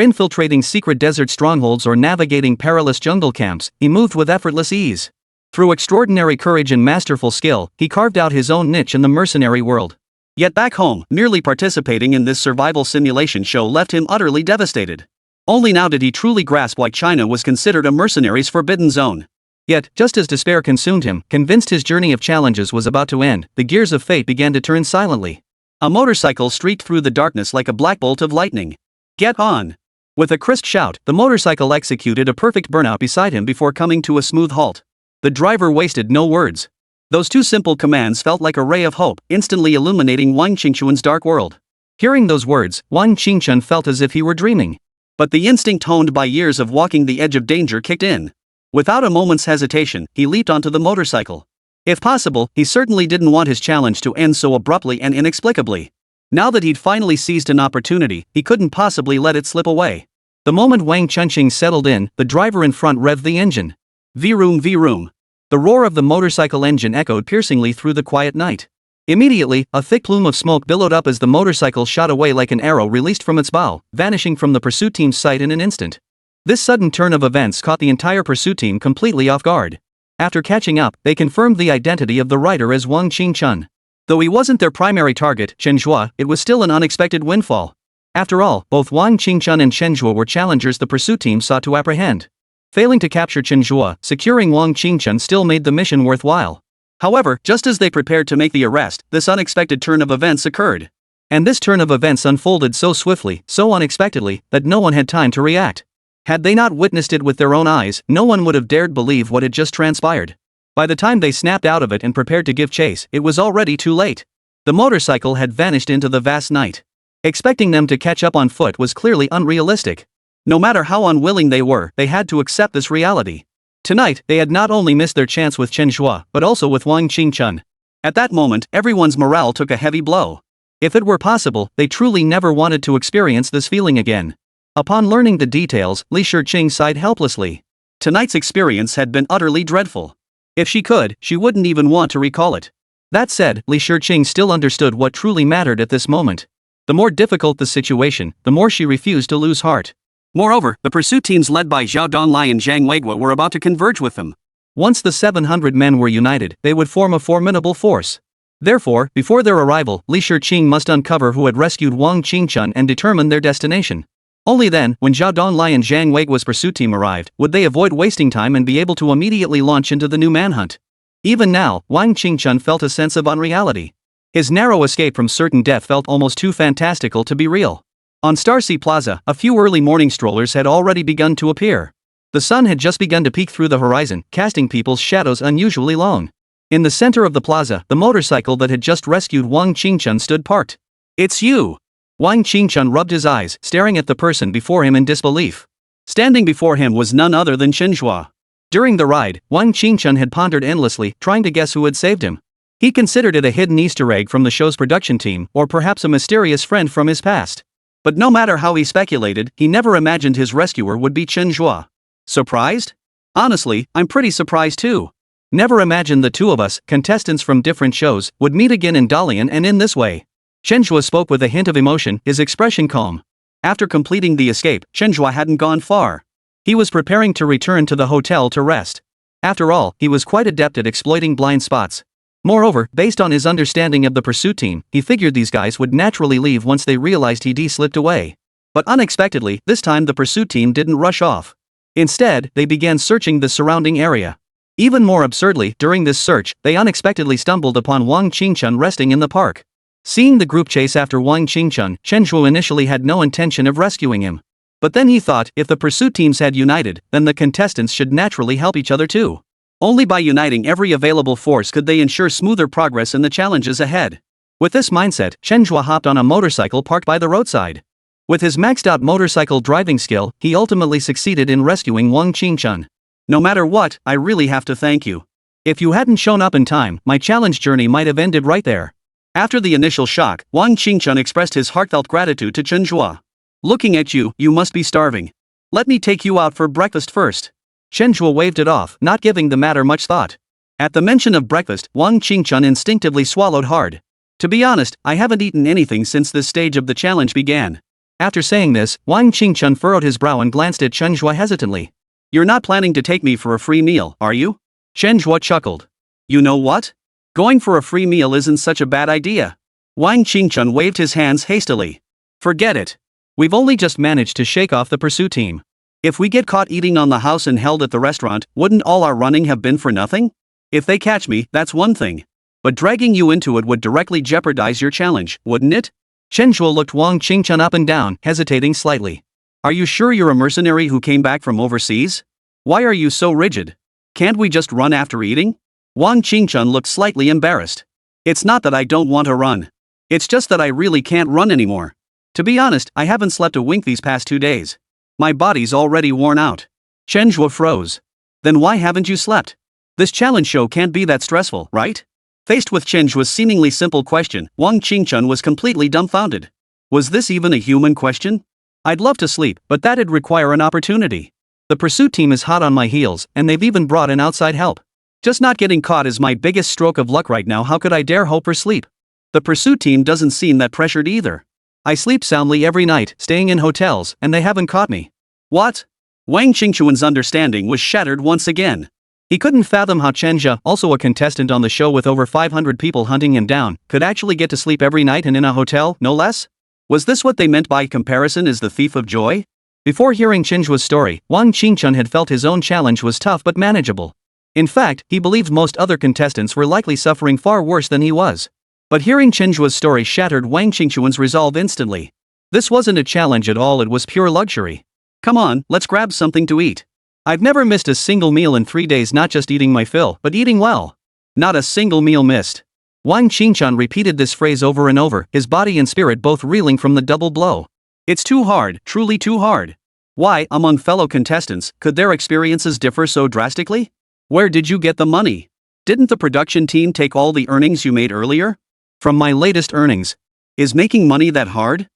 infiltrating secret desert strongholds or navigating perilous jungle camps, he moved with effortless ease. Through extraordinary courage and masterful skill, he carved out his own niche in the mercenary world. Yet back home, merely participating in this survival simulation show left him utterly devastated. Only now did he truly grasp why China was considered a mercenary's forbidden zone. Yet, just as despair consumed him, convinced his journey of challenges was about to end, the gears of fate began to turn silently. A motorcycle streaked through the darkness like a black bolt of lightning. Get on! With a crisp shout, the motorcycle executed a perfect burnout beside him before coming to a smooth halt. The driver wasted no words. Those two simple commands felt like a ray of hope, instantly illuminating Wang Qingquan's dark world. Hearing those words, Wang Qingquan felt as if he were dreaming. But the instinct honed by years of walking the edge of danger kicked in. Without a moment's hesitation, he leaped onto the motorcycle. If possible, he certainly didn't want his challenge to end so abruptly and inexplicably. Now that he'd finally seized an opportunity, he couldn't possibly let it slip away. The moment Wang Chunqing settled in, the driver in front revved the engine. Vroom vroom. The roar of the motorcycle engine echoed piercingly through the quiet night. Immediately, a thick plume of smoke billowed up as the motorcycle shot away like an arrow released from its bow, vanishing from the pursuit team's sight in an instant. This sudden turn of events caught the entire pursuit team completely off guard. After catching up, they confirmed the identity of the rider as Wang Qingquan. Though he wasn't their primary target, Chen Zhe, it was still an unexpected windfall. After all, both Wang Qingquan and Chen Zhe were challengers the pursuit team sought to apprehend. Failing to capture Chen Zhe, securing Wang Qingquan still made the mission worthwhile. However, just as they prepared to make the arrest, this unexpected turn of events occurred. And this turn of events unfolded so swiftly, so unexpectedly, that no one had time to react. Had they not witnessed it with their own eyes, no one would have dared believe what had just transpired. By the time they snapped out of it and prepared to give chase, it was already too late. The motorcycle had vanished into the vast night. Expecting them to catch up on foot was clearly unrealistic. No matter how unwilling they were, they had to accept this reality. Tonight, they had not only missed their chance with Chen Zhe, but also with Wang Qingquan. At that moment, everyone's morale took a heavy blow. If it were possible, they truly never wanted to experience this feeling again. Upon learning the details, Li Shiqing sighed helplessly. Tonight's experience had been utterly dreadful. If she could, she wouldn't even want to recall it. That said, Li Shiqing still understood what truly mattered at this moment. The more difficult the situation, the more she refused to lose heart. Moreover, the pursuit teams led by Zhao Donglai and Zhang Weiguo were about to converge with them. Once the 700 men were united, they would form a formidable force. Therefore, before their arrival, Li Shiqing must uncover who had rescued Wang Qingquan and determine their destination. Only then, when Zhao Donglai and Zhang Weiguo's pursuit team arrived, would they avoid wasting time and be able to immediately launch into the new manhunt. Even now, Wang Qingquan felt a sense of unreality. His narrow escape from certain death felt almost too fantastical to be real. On Starsea Plaza, a few early morning strollers had already begun to appear. The sun had just begun to peek through the horizon, casting people's shadows unusually long. In the center of the plaza, the motorcycle that had just rescued Wang Qingquan stood parked. "It's you!" Wang Qingquan rubbed his eyes, staring at the person before him in disbelief. Standing before him was none other than Chen Zhe. During the ride, Wang Qingquan had pondered endlessly, trying to guess who had saved him. He considered it a hidden Easter egg from the show's production team, or perhaps a mysterious friend from his past. But no matter how he speculated, he never imagined his rescuer would be Chen Zhe. Surprised? Honestly, I'm pretty surprised too. Never imagined the two of us, contestants from different shows, would meet again in Dalian and in this way. Chen Zhe spoke with a hint of emotion, his expression calm. After completing the escape, Chen Zhe hadn't gone far. He was preparing to return to the hotel to rest. After all, he was quite adept at exploiting blind spots. Moreover, based on his understanding of the pursuit team, he figured these guys would naturally leave once they realized he'd slipped away. But unexpectedly, this time the pursuit team didn't rush off. Instead, they began searching the surrounding area. Even more absurdly, during this search, they unexpectedly stumbled upon Wang Qingquan resting in the park. Seeing the group chase after Wang Qingchun, Chen Zhe initially had no intention of rescuing him. But then he thought if the pursuit teams had united, then the contestants should naturally help each other too. Only by uniting every available force could they ensure smoother progress in the challenges ahead. With this mindset, Chen Zhe hopped on a motorcycle parked by the roadside. With his maxed-out motorcycle driving skill, he ultimately succeeded in rescuing Wang Qingchun. No matter what, I really have to thank you. If you hadn't shown up in time, my challenge journey might have ended right there. After the initial shock, Wang Qingchun expressed his heartfelt gratitude to Chen Zhe. Looking at you, you must be starving. Let me take you out for breakfast first. Chen Zhe waved it off, not giving the matter much thought. At the mention of breakfast, Wang Qingchun instinctively swallowed hard. To be honest, I haven't eaten anything since this stage of the challenge began. After saying this, Wang Qingchun furrowed his brow and glanced at Chen Zhe hesitantly. You're not planning to take me for a free meal, are you? Chen Zhe chuckled. You know what? Going for a free meal isn't such a bad idea. Wang Qingchun waved his hands hastily. Forget it. We've only just managed to shake off the pursuit team. If we get caught eating on the house and held at the restaurant, wouldn't all our running have been for nothing? If they catch me, that's one thing. But dragging you into it would directly jeopardize your challenge, wouldn't it? Chen Zhe looked Wang Qingchun up and down, hesitating slightly. Are you sure you're a mercenary who came back from overseas? Why are you so rigid? Can't we just run after eating? Wang Qingchun looked slightly embarrassed. It's not that I don't want to run. It's just that I really can't run anymore. To be honest, I haven't slept a wink these past 2 days. My body's already worn out. Chen Zhe froze. Then why haven't you slept? This challenge show can't be that stressful, right? Faced with Chen Zhe's seemingly simple question, Wang Qingchun was completely dumbfounded. Was this even a human question? I'd love to sleep, but that'd require an opportunity. The pursuit team is hot on my heels, and they've even brought in outside help. Just not getting caught is my biggest stroke of luck right now. How could I dare hope for sleep? The pursuit team doesn't seem that pressured either. I sleep soundly every night, staying in hotels, and they haven't caught me. What? Wang Qingchun's understanding was shattered once again. He couldn't fathom how Chen Zhe, also a contestant on the show with over 500 people hunting him down, could actually get to sleep every night and in a hotel, no less? Was this what they meant by comparison is the thief of joy? Before hearing Chen Zhe's story, Wang Qingchun had felt his own challenge was tough but manageable. In fact, he believed most other contestants were likely suffering far worse than he was. But hearing Chen Zhe's story shattered Wang Qingchun's resolve instantly. This wasn't a challenge at all, it was pure luxury. Come on, let's grab something to eat. I've never missed a single meal in 3 days, not just eating my fill, but eating well. Not a single meal missed. Wang Qingchun repeated this phrase over and over, his body and spirit both reeling from the double blow. It's too hard, truly too hard. Why, among fellow contestants, could their experiences differ so drastically? Where did you get the money? Didn't the production team take all the earnings you made earlier? From my latest earnings. Is making money that hard?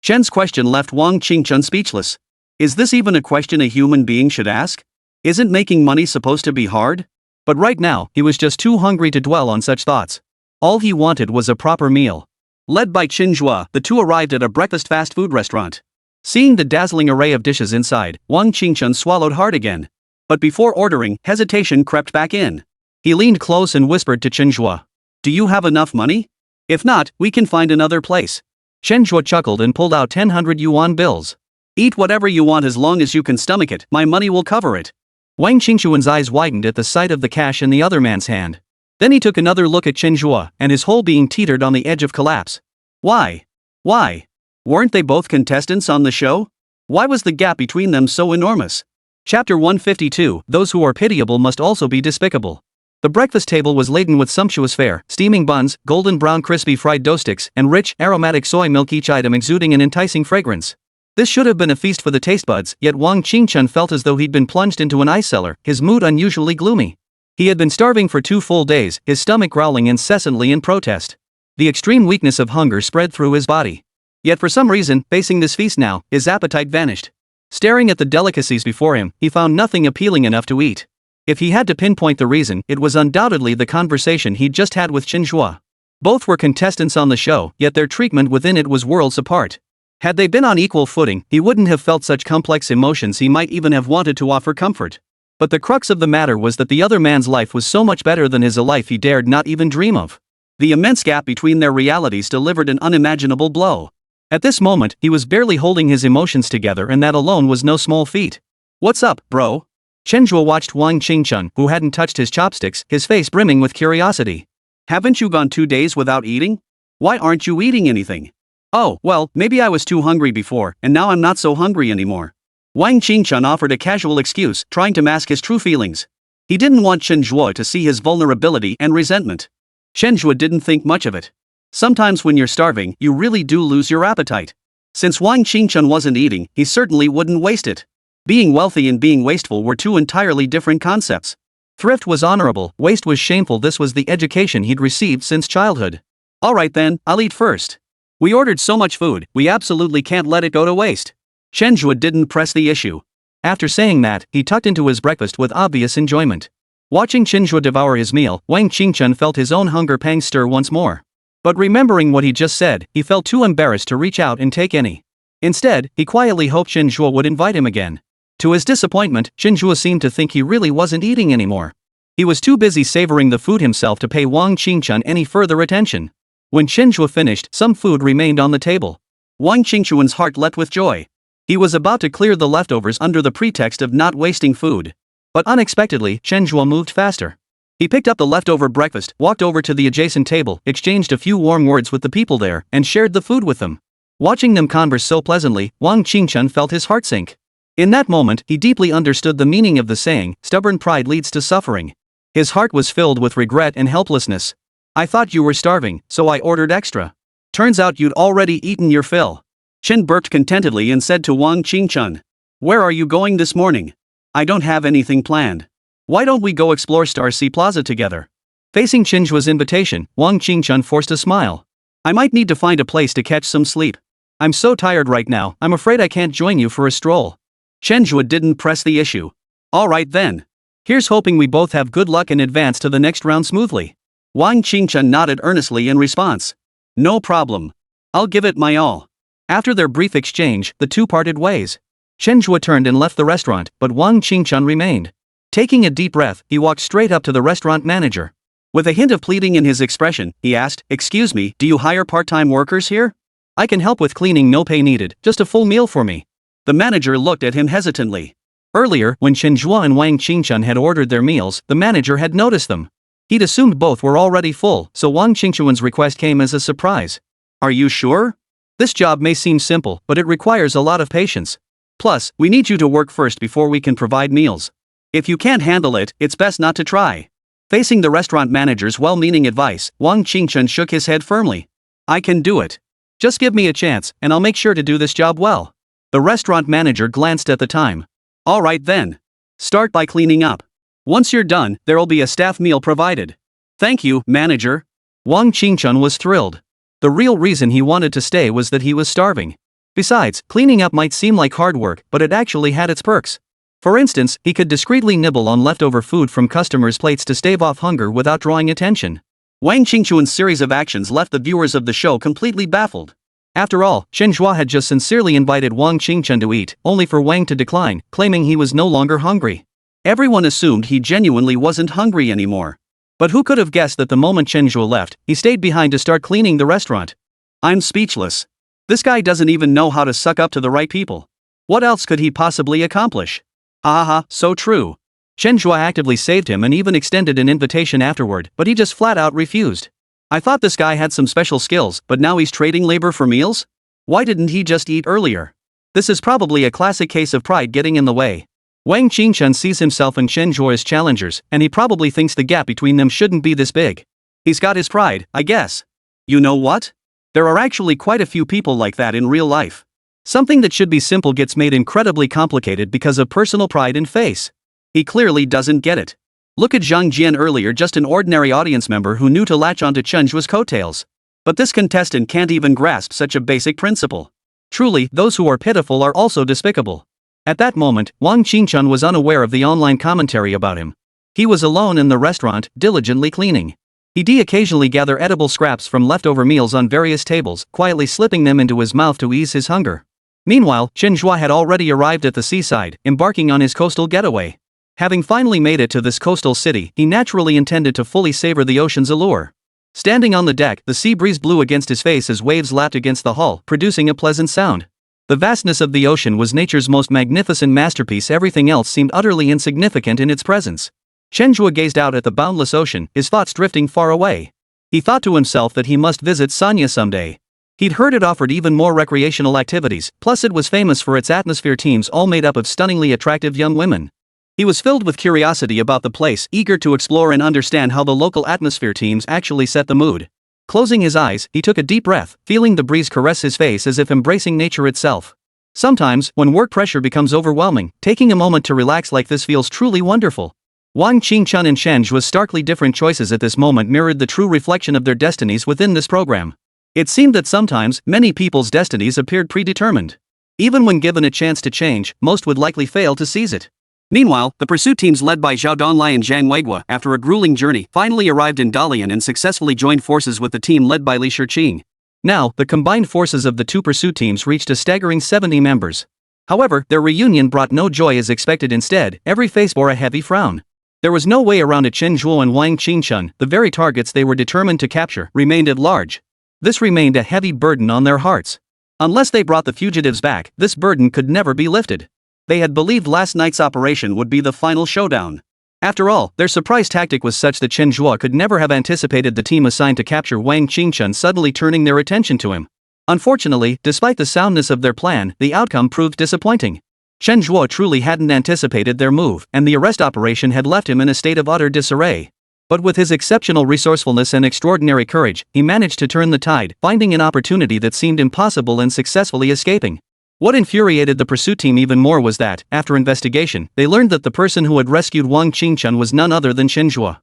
Chen's question left Wang Qingchun speechless. Is this even a question a human being should ask? Isn't making money supposed to be hard? But right now, he was just too hungry to dwell on such thoughts. All he wanted was a proper meal. Led by Chen Zhe, the two arrived at a breakfast fast food restaurant. Seeing the dazzling array of dishes inside, Wang Qingchun swallowed hard again. But before ordering, hesitation crept back in. He leaned close and whispered to Chen Zhe. Do you have enough money? If not, we can find another place. Chen Zhe chuckled and pulled out 100 yuan bills. Eat whatever you want as long as you can stomach it, my money will cover it. Wang Qingchun's eyes widened at the sight of the cash in the other man's hand. Then he took another look at Chen Zhe, and his whole being teetered on the edge of collapse. Why? Why? Weren't they both contestants on the show? Why was the gap between them so enormous? Chapter 152, Those who are pitiable must also be despicable. The breakfast table was laden with sumptuous fare, steaming buns, golden brown crispy fried dough sticks, and rich, aromatic soy milk, each item exuding an enticing fragrance. This should have been a feast for the taste buds, yet Wang Qingchun felt as though he'd been plunged into an ice cellar, his mood unusually gloomy. He had been starving for 2 full days, his stomach growling incessantly in protest. The extreme weakness of hunger spread through his body. Yet for some reason, facing this feast now, his appetite vanished. Staring at the delicacies before him, he found nothing appealing enough to eat. If he had to pinpoint the reason, it was undoubtedly the conversation he'd just had with Chen Zhe. Both were contestants on the show, yet their treatment within it was worlds apart. Had they been on equal footing, he wouldn't have felt such complex emotions, he might even have wanted to offer comfort. But the crux of the matter was that the other man's life was so much better than his, a life he dared not even dream of. The immense gap between their realities delivered an unimaginable blow. At this moment, he was barely holding his emotions together, and that alone was no small feat. What's up, bro? Chen Zhe watched Wang Qingchun, who hadn't touched his chopsticks, his face brimming with curiosity. Haven't you gone 2 days without eating? Why aren't you eating anything? Oh, well, maybe I was too hungry before, and now I'm not so hungry anymore. Wang Qingchun offered a casual excuse, trying to mask his true feelings. He didn't want Chen Zhe to see his vulnerability and resentment. Chen Zhe didn't think much of it. Sometimes when you're starving, you really do lose your appetite. Since Wang Qingchun wasn't eating, he certainly wouldn't waste it. Being wealthy and being wasteful were two entirely different concepts. Thrift was honorable, waste was shameful. This was the education he'd received since childhood. Alright then, I'll eat first. We ordered so much food, we absolutely can't let it go to waste. Chen Zhe didn't press the issue. After saying that, he tucked into his breakfast with obvious enjoyment. Watching Chen Zhe devour his meal, Wang Qingchun felt his own hunger pangs stir once more. But remembering what he just said, he felt too embarrassed to reach out and take any. Instead, he quietly hoped Chen Zhe would invite him again. To his disappointment, Chen Zhe seemed to think he really wasn't eating anymore. He was too busy savoring the food himself to pay Wang Qingchun any further attention. When Chen Zhe finished, some food remained on the table. Wang Qingchun's heart leapt with joy. He was about to clear the leftovers under the pretext of not wasting food. But unexpectedly, Chen Zhe moved faster. He picked up the leftover breakfast, walked over to the adjacent table, exchanged a few warm words with the people there, and shared the food with them. Watching them converse so pleasantly, Wang Qingchun felt his heart sink. In that moment, he deeply understood the meaning of the saying, "Stubborn pride leads to suffering." His heart was filled with regret and helplessness. "I thought you were starving, so I ordered extra. Turns out you'd already eaten your fill." Chen burped contentedly and said to Wang Qingchun, "Where are you going this morning?" "I don't have anything planned. Why don't we go explore Star Sea Plaza together?" Facing Chen Zhe's invitation, Wang Qingchun forced a smile. "I might need to find a place to catch some sleep. I'm so tired right now, I'm afraid I can't join you for a stroll." Chen Zhe didn't press the issue. "Alright then. Here's hoping we both have good luck and advance to the next round smoothly." Wang Qingchun nodded earnestly in response. "No problem. I'll give it my all." After their brief exchange, the two parted ways. Chen Zhe turned and left the restaurant, but Wang Qingchun remained. Taking a deep breath, he walked straight up to the restaurant manager. With a hint of pleading in his expression, he asked, "Excuse me, do you hire part-time workers here? I can help with cleaning, no pay needed, just a full meal for me." The manager looked at him hesitantly. Earlier, when Chen Zhe and Wang Qingchun had ordered their meals, the manager had noticed them. He'd assumed both were already full, so Wang Qingchun's request came as a surprise. "Are you sure? This job may seem simple, but it requires a lot of patience. Plus, we need you to work first before we can provide meals. If you can't handle it, it's best not to try." Facing the restaurant manager's well-meaning advice, Wang Qingchun shook his head firmly. "I can do it. Just give me a chance, and I'll make sure to do this job well." The restaurant manager glanced at the time. "Alright then. Start by cleaning up. Once you're done, there'll be a staff meal provided." "Thank you, manager." Wang Qingchun was thrilled. The real reason he wanted to stay was that he was starving. Besides, cleaning up might seem like hard work, but it actually had its perks. For instance, he could discreetly nibble on leftover food from customers' plates to stave off hunger without drawing attention. Wang Qingchun's series of actions left the viewers of the show completely baffled. After all, Chen Zhe had just sincerely invited Wang Qingchun to eat, only for Wang to decline, claiming he was no longer hungry. Everyone assumed he genuinely wasn't hungry anymore. But who could have guessed that the moment Chen Zhe left, he stayed behind to start cleaning the restaurant? I'm speechless. This guy doesn't even know how to suck up to the right people. What else could he possibly accomplish? Haha, so true. Chen Zhe actively saved him and even extended an invitation afterward, but he just flat out refused. I thought this guy had some special skills, but now he's trading labor for meals? Why didn't he just eat earlier? This is probably a classic case of pride getting in the way. Wang Qingchun sees himself and Chen Zhe as challengers, and he probably thinks the gap between them shouldn't be this big. He's got his pride, I guess. You know what? There are actually quite a few people like that in real life. Something that should be simple gets made incredibly complicated because of personal pride and face. He clearly doesn't get it. Look at Zhang Jian earlier, just an ordinary audience member who knew to latch onto Chen Zhe's coattails. But this contestant can't even grasp such a basic principle. Truly, those who are pitiful are also despicable. At that moment, Wang Qingchun was unaware of the online commentary about him. He was alone in the restaurant, diligently cleaning. He'd occasionally gather edible scraps from leftover meals on various tables, quietly slipping them into his mouth to ease his hunger. Meanwhile, Chen Zhe had already arrived at the seaside, embarking on his coastal getaway. Having finally made it to this coastal city, he naturally intended to fully savor the ocean's allure. Standing on the deck, the sea breeze blew against his face as waves lapped against the hull, producing a pleasant sound. The vastness of the ocean was nature's most magnificent masterpiece. Everything else seemed utterly insignificant in its presence. Chen Zhe gazed out at the boundless ocean, his thoughts drifting far away. He thought to himself that he must visit Sanya someday. He'd heard it offered even more recreational activities, plus it was famous for its atmosphere teams all made up of stunningly attractive young women. He was filled with curiosity about the place, eager to explore and understand how the local atmosphere teams actually set the mood. Closing his eyes, he took a deep breath, feeling the breeze caress his face as if embracing nature itself. Sometimes, when work pressure becomes overwhelming, taking a moment to relax like this feels truly wonderful. Wang Qingchun and Chen Zhe's starkly different choices at this moment mirrored the true reflection of their destinies within this program. It seemed that sometimes, many people's destinies appeared predetermined. Even when given a chance to change, most would likely fail to seize it. Meanwhile, the pursuit teams led by Zhao Donlai and Zhang Weiguo, after a grueling journey, finally arrived in Dalian and successfully joined forces with the team led by Li Shiqing. Now, the combined forces of the two pursuit teams reached a staggering 70 members. However, their reunion brought no joy as expected. Instead, every face bore a heavy frown. There was no way around it. Chen Zhe and Wang Qingchun, the very targets they were determined to capture, remained at large. This remained a heavy burden on their hearts. Unless they brought the fugitives back, this burden could never be lifted. They had believed last night's operation would be the final showdown. After all, their surprise tactic was such that Chen Zhe could never have anticipated the team assigned to capture Wang Qingchun suddenly turning their attention to him. Unfortunately, despite the soundness of their plan, the outcome proved disappointing. Chen Zhe truly hadn't anticipated their move, and the arrest operation had left him in a state of utter disarray. But with his exceptional resourcefulness and extraordinary courage, he managed to turn the tide, finding an opportunity that seemed impossible and successfully escaping. What infuriated the pursuit team even more was that, after investigation, they learned that the person who had rescued Wang Qingchun was none other than Chen Zhe.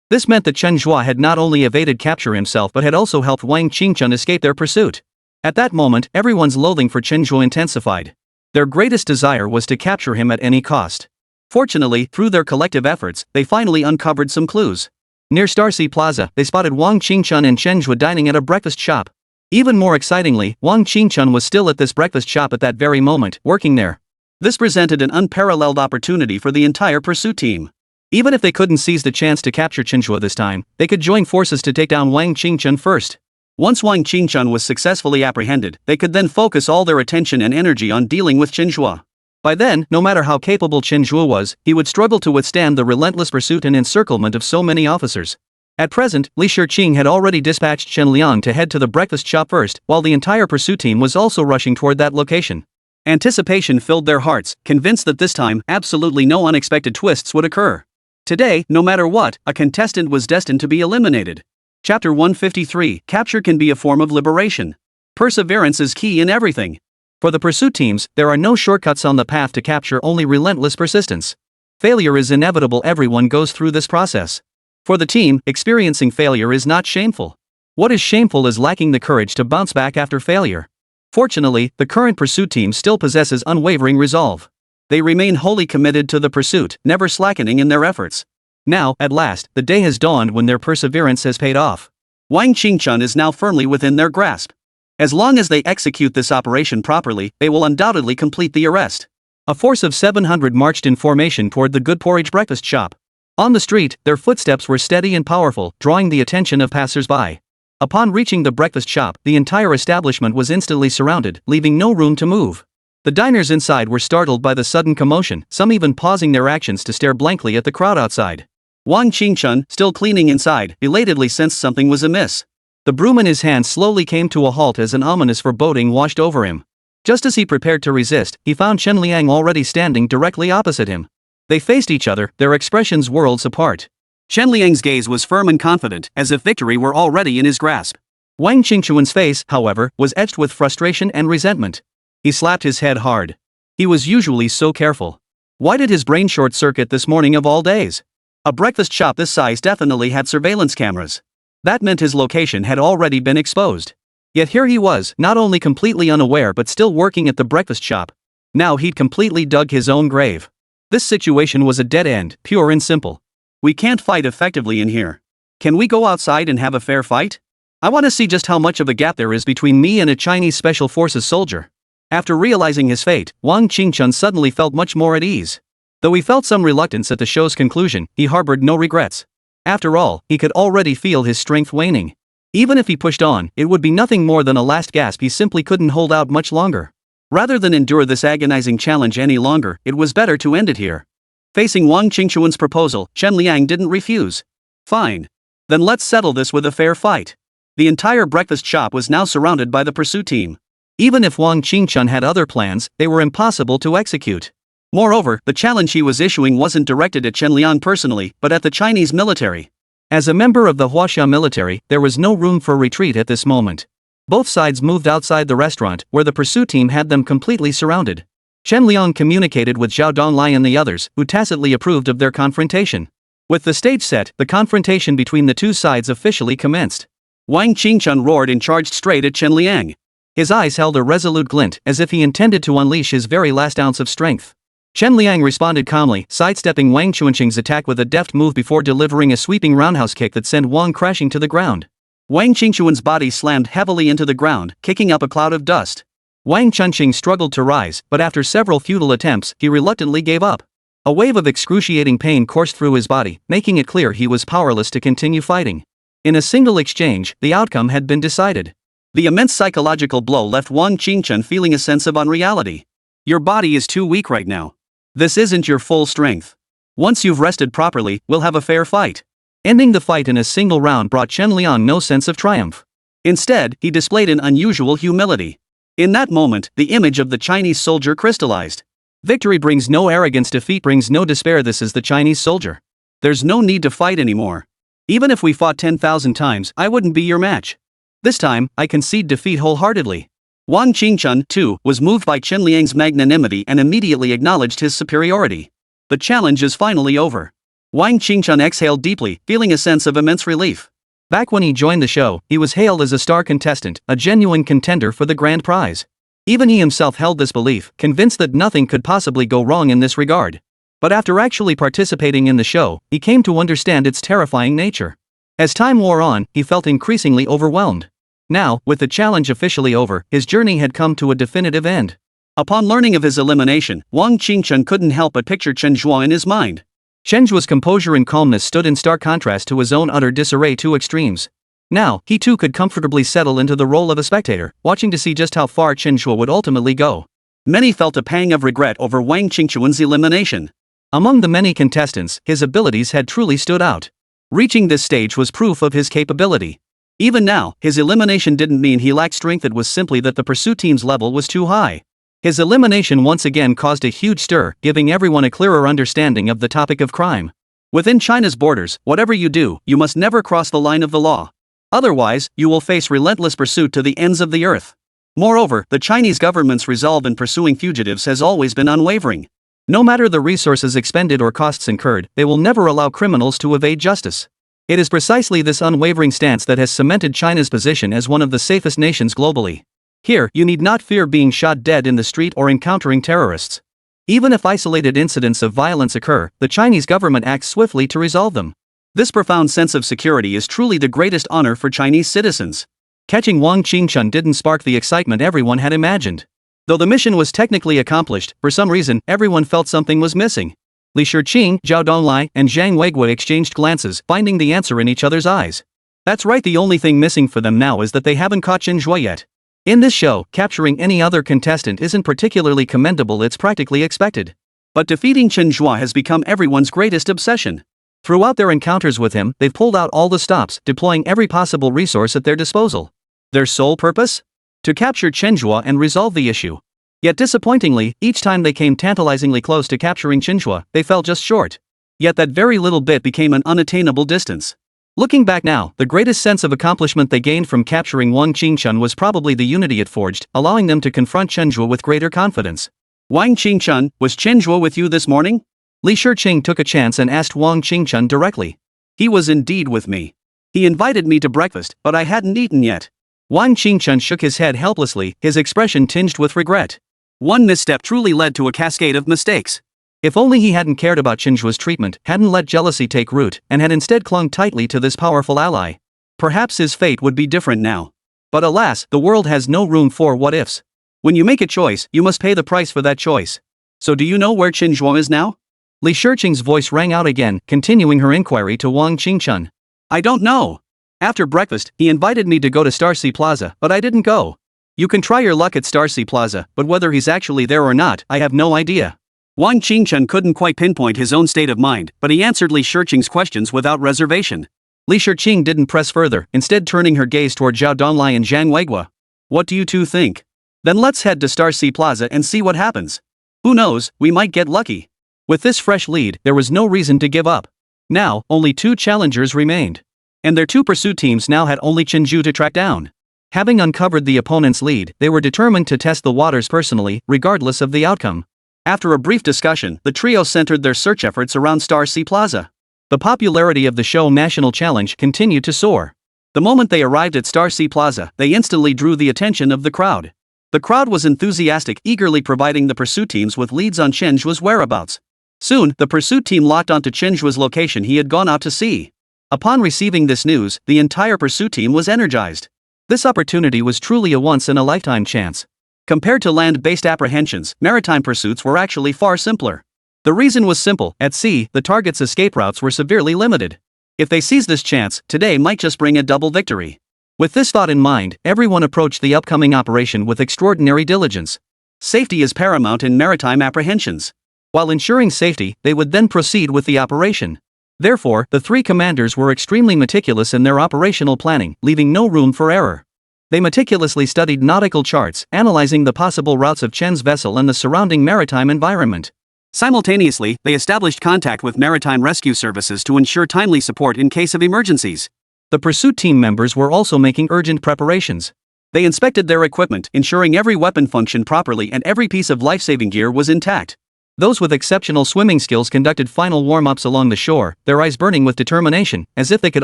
This meant that Chen Zhe had not only evaded capture himself but had also helped Wang Qingchun escape their pursuit. At that moment, everyone's loathing for Chen Zhe intensified. Their greatest desire was to capture him at any cost. Fortunately, through their collective efforts, they finally uncovered some clues. Near Starsea Plaza, they spotted Wang Qingchun and Chen Zhe dining at a breakfast shop. Even more excitingly, Wang Qingchun was still at this breakfast shop at that very moment, working there. This presented an unparalleled opportunity for the entire pursuit team. Even if they couldn't seize the chance to capture Chen Zhe this time, they could join forces to take down Wang Qingchun first. Once Wang Qingchun was successfully apprehended, they could then focus all their attention and energy on dealing with Chen Zhe. By then, no matter how capable Chen Zhe was, he would struggle to withstand the relentless pursuit and encirclement of so many officers. At present, Li Shiqing had already dispatched Chen Liang to head to the breakfast shop first, while the entire pursuit team was also rushing toward that location. Anticipation filled their hearts, convinced that this time, absolutely no unexpected twists would occur. Today, no matter what, a contestant was destined to be eliminated. Chapter 153, Capture can be a form of liberation. Perseverance is key in everything. For the pursuit teams, there are no shortcuts on the path to capture, only relentless persistence. Failure is inevitable. Everyone goes through this process. For the team, experiencing failure is not shameful. What is shameful is lacking the courage to bounce back after failure. Fortunately, the current pursuit team still possesses unwavering resolve. They remain wholly committed to the pursuit, never slackening in their efforts. Now, at last, the day has dawned when their perseverance has paid off. Wang Qingchun is now firmly within their grasp. As long as they execute this operation properly, they will undoubtedly complete the arrest. A force of 700 marched in formation toward the Good Porridge breakfast shop. On the street, their footsteps were steady and powerful, drawing the attention of passers-by. Upon reaching the breakfast shop, the entire establishment was instantly surrounded, leaving no room to move. The diners inside were startled by the sudden commotion, some even pausing their actions to stare blankly at the crowd outside. Wang Qingchun, still cleaning inside, belatedly sensed something was amiss. The broom in his hand slowly came to a halt as an ominous foreboding washed over him. Just as he prepared to resist, he found Chen Liang already standing directly opposite him. They faced each other, their expressions worlds apart. Chen Liang's gaze was firm and confident, as if victory were already in his grasp. Wang Qingchun's face, however, was etched with frustration and resentment. He slapped his head hard. He was usually so careful. Why did his brain short-circuit this morning of all days? A breakfast shop this size definitely had surveillance cameras. That meant his location had already been exposed. Yet here he was, not only completely unaware but still working at the breakfast shop. Now he'd completely dug his own grave. This situation was a dead end, pure and simple. We can't fight effectively in here. Can we go outside and have a fair fight? I want to see just how much of a gap there is between me and a Chinese Special Forces soldier. After realizing his fate, Wang Qingchun suddenly felt much more at ease. Though he felt some reluctance at the show's conclusion, he harbored no regrets. After all, he could already feel his strength waning. Even if he pushed on, it would be nothing more than a last gasp. He simply couldn't hold out much longer. Rather than endure this agonizing challenge any longer, it was better to end it here. Facing Wang Qingchun's proposal, Chen Liang didn't refuse. Fine. Then let's settle this with a fair fight. The entire breakfast shop was now surrounded by the pursuit team. Even if Wang Qingchun had other plans, they were impossible to execute. Moreover, the challenge he was issuing wasn't directed at Chen Liang personally, but at the Chinese military. As a member of the Huaxia military, there was no room for retreat at this moment. Both sides moved outside the restaurant, where the pursuit team had them completely surrounded. Chen Liang communicated with Zhao Donglai and the others, who tacitly approved of their confrontation. With the stage set, the confrontation between the two sides officially commenced. Wang Qingchun roared and charged straight at Chen Liang. His eyes held a resolute glint, as if he intended to unleash his very last ounce of strength. Chen Liang responded calmly, sidestepping Wang Chuanqing's attack with a deft move before delivering a sweeping roundhouse kick that sent Wang crashing to the ground. Wang Qingchuan's body slammed heavily into the ground, kicking up a cloud of dust. Wang Chunqing struggled to rise, but after several futile attempts, he reluctantly gave up. A wave of excruciating pain coursed through his body, making it clear he was powerless to continue fighting. In a single exchange, the outcome had been decided. The immense psychological blow left Wang Qingchun feeling a sense of unreality. Your body is too weak right now. This isn't your full strength. Once you've rested properly, we'll have a fair fight. Ending the fight in a single round brought Chen Liang no sense of triumph. Instead, he displayed an unusual humility. In that moment, the image of the Chinese soldier crystallized. Victory brings no arrogance, defeat brings no despair. This is the Chinese soldier. There's no need to fight anymore. Even if we fought 10,000 times, I wouldn't be your match. This time, I concede defeat wholeheartedly. Wang Qingchun, too, was moved by Chen Liang's magnanimity and immediately acknowledged his superiority. The challenge is finally over. Wang Qingchun exhaled deeply, feeling a sense of immense relief. Back when he joined the show, he was hailed as a star contestant, a genuine contender for the grand prize. Even he himself held this belief, convinced that nothing could possibly go wrong in this regard. But after actually participating in the show, he came to understand its terrifying nature. As time wore on, he felt increasingly overwhelmed. Now, with the challenge officially over, his journey had come to a definitive end. Upon learning of his elimination, Wang Qingchun couldn't help but picture Chen Zhe in his mind. Chen Zhe's composure and calmness stood in stark contrast to his own utter disarray, two extremes. Now, he too could comfortably settle into the role of a spectator, watching to see just how far Chen Zhe would ultimately go. Many felt a pang of regret over Wang Qingchuan's elimination. Among the many contestants, his abilities had truly stood out. Reaching this stage was proof of his capability. Even now, his elimination didn't mean he lacked strength, it was simply that the pursuit team's level was too high. His elimination once again caused a huge stir, giving everyone a clearer understanding of the topic of crime. Within China's borders, whatever you do, you must never cross the line of the law. Otherwise, you will face relentless pursuit to the ends of the earth. Moreover, the Chinese government's resolve in pursuing fugitives has always been unwavering. No matter the resources expended or costs incurred, they will never allow criminals to evade justice. It is precisely this unwavering stance that has cemented China's position as one of the safest nations globally. Here, you need not fear being shot dead in the street or encountering terrorists. Even if isolated incidents of violence occur, the Chinese government acts swiftly to resolve them. This profound sense of security is truly the greatest honor for Chinese citizens. Catching Wang Qingchun didn't spark the excitement everyone had imagined. Though the mission was technically accomplished, for some reason, everyone felt something was missing. Li Shiqing, Zhao Donglai, and Zhang Weigui exchanged glances, finding the answer in each other's eyes. That's right, the only thing missing for them now is that they haven't caught Chen Zhe yet. In this show, capturing any other contestant isn't particularly commendable, it's practically expected. But defeating Chen Zhe has become everyone's greatest obsession. Throughout their encounters with him, they've pulled out all the stops, deploying every possible resource at their disposal. Their sole purpose? To capture Chen Zhe and resolve the issue. Yet disappointingly, each time they came tantalizingly close to capturing Chen Zhe, they fell just short. Yet that very little bit became an unattainable distance. Looking back now, the greatest sense of accomplishment they gained from capturing Wang Qingchun was probably the unity it forged, allowing them to confront Chen Zhe with greater confidence. Wang Qingchun, was Chen Zhe with you this morning? Li Shiqing took a chance and asked Wang Qingchun directly. He was indeed with me. He invited me to breakfast, but I hadn't eaten yet. Wang Qingchun shook his head helplessly, his expression tinged with regret. One misstep truly led to a cascade of mistakes. If only he hadn't cared about Chen Zhe's treatment, hadn't let jealousy take root, and had instead clung tightly to this powerful ally. Perhaps his fate would be different now. But alas, the world has no room for what-ifs. When you make a choice, you must pay the price for that choice. So do you know where Chen Zhe is now? Li Shiqing's voice rang out again, continuing her inquiry to Wang Qingchun. I don't know. After breakfast, he invited me to go to Star Sea Plaza, but I didn't go. You can try your luck at Star Sea Plaza, but whether he's actually there or not, I have no idea. Wang Qingchun couldn't quite pinpoint his own state of mind, but he answered Li Shiqing's questions without reservation. Li Shiqing didn't press further, instead turning her gaze toward Zhao Donglai and Zhang Weigua. What do you two think? Then let's head to Star Sea Plaza and see what happens. Who knows, we might get lucky. With this fresh lead, there was no reason to give up. Now, only 2 challengers remained. And their 2 pursuit teams now had only Chen Zhe to track down. Having uncovered the opponent's lead, they were determined to test the waters personally, regardless of the outcome. After a brief discussion, the trio centered their search efforts around Star Sea Plaza. The popularity of the show National Challenge continued to soar. The moment they arrived at Star Sea Plaza, they instantly drew the attention of the crowd. The crowd was enthusiastic, eagerly providing the pursuit teams with leads on Chen Zhe's whereabouts. Soon, the pursuit team locked onto Chen Zhe's location he had gone out to see. Upon receiving this news, the entire pursuit team was energized. This opportunity was truly a once-in-a-lifetime chance. Compared to land-based apprehensions, maritime pursuits were actually far simpler. The reason was simple: at sea, the target's escape routes were severely limited. If they seized this chance, today might just bring a double victory. With this thought in mind, everyone approached the upcoming operation with extraordinary diligence. Safety is paramount in maritime apprehensions. While ensuring safety, they would then proceed with the operation. Therefore, the 3 commanders were extremely meticulous in their operational planning, leaving no room for error. They meticulously studied nautical charts, analyzing the possible routes of Chen's vessel and the surrounding maritime environment. Simultaneously, they established contact with maritime rescue services to ensure timely support in case of emergencies. The pursuit team members were also making urgent preparations. They inspected their equipment, ensuring every weapon functioned properly and every piece of life-saving gear was intact. Those with exceptional swimming skills conducted final warm-ups along the shore, their eyes burning with determination, as if they could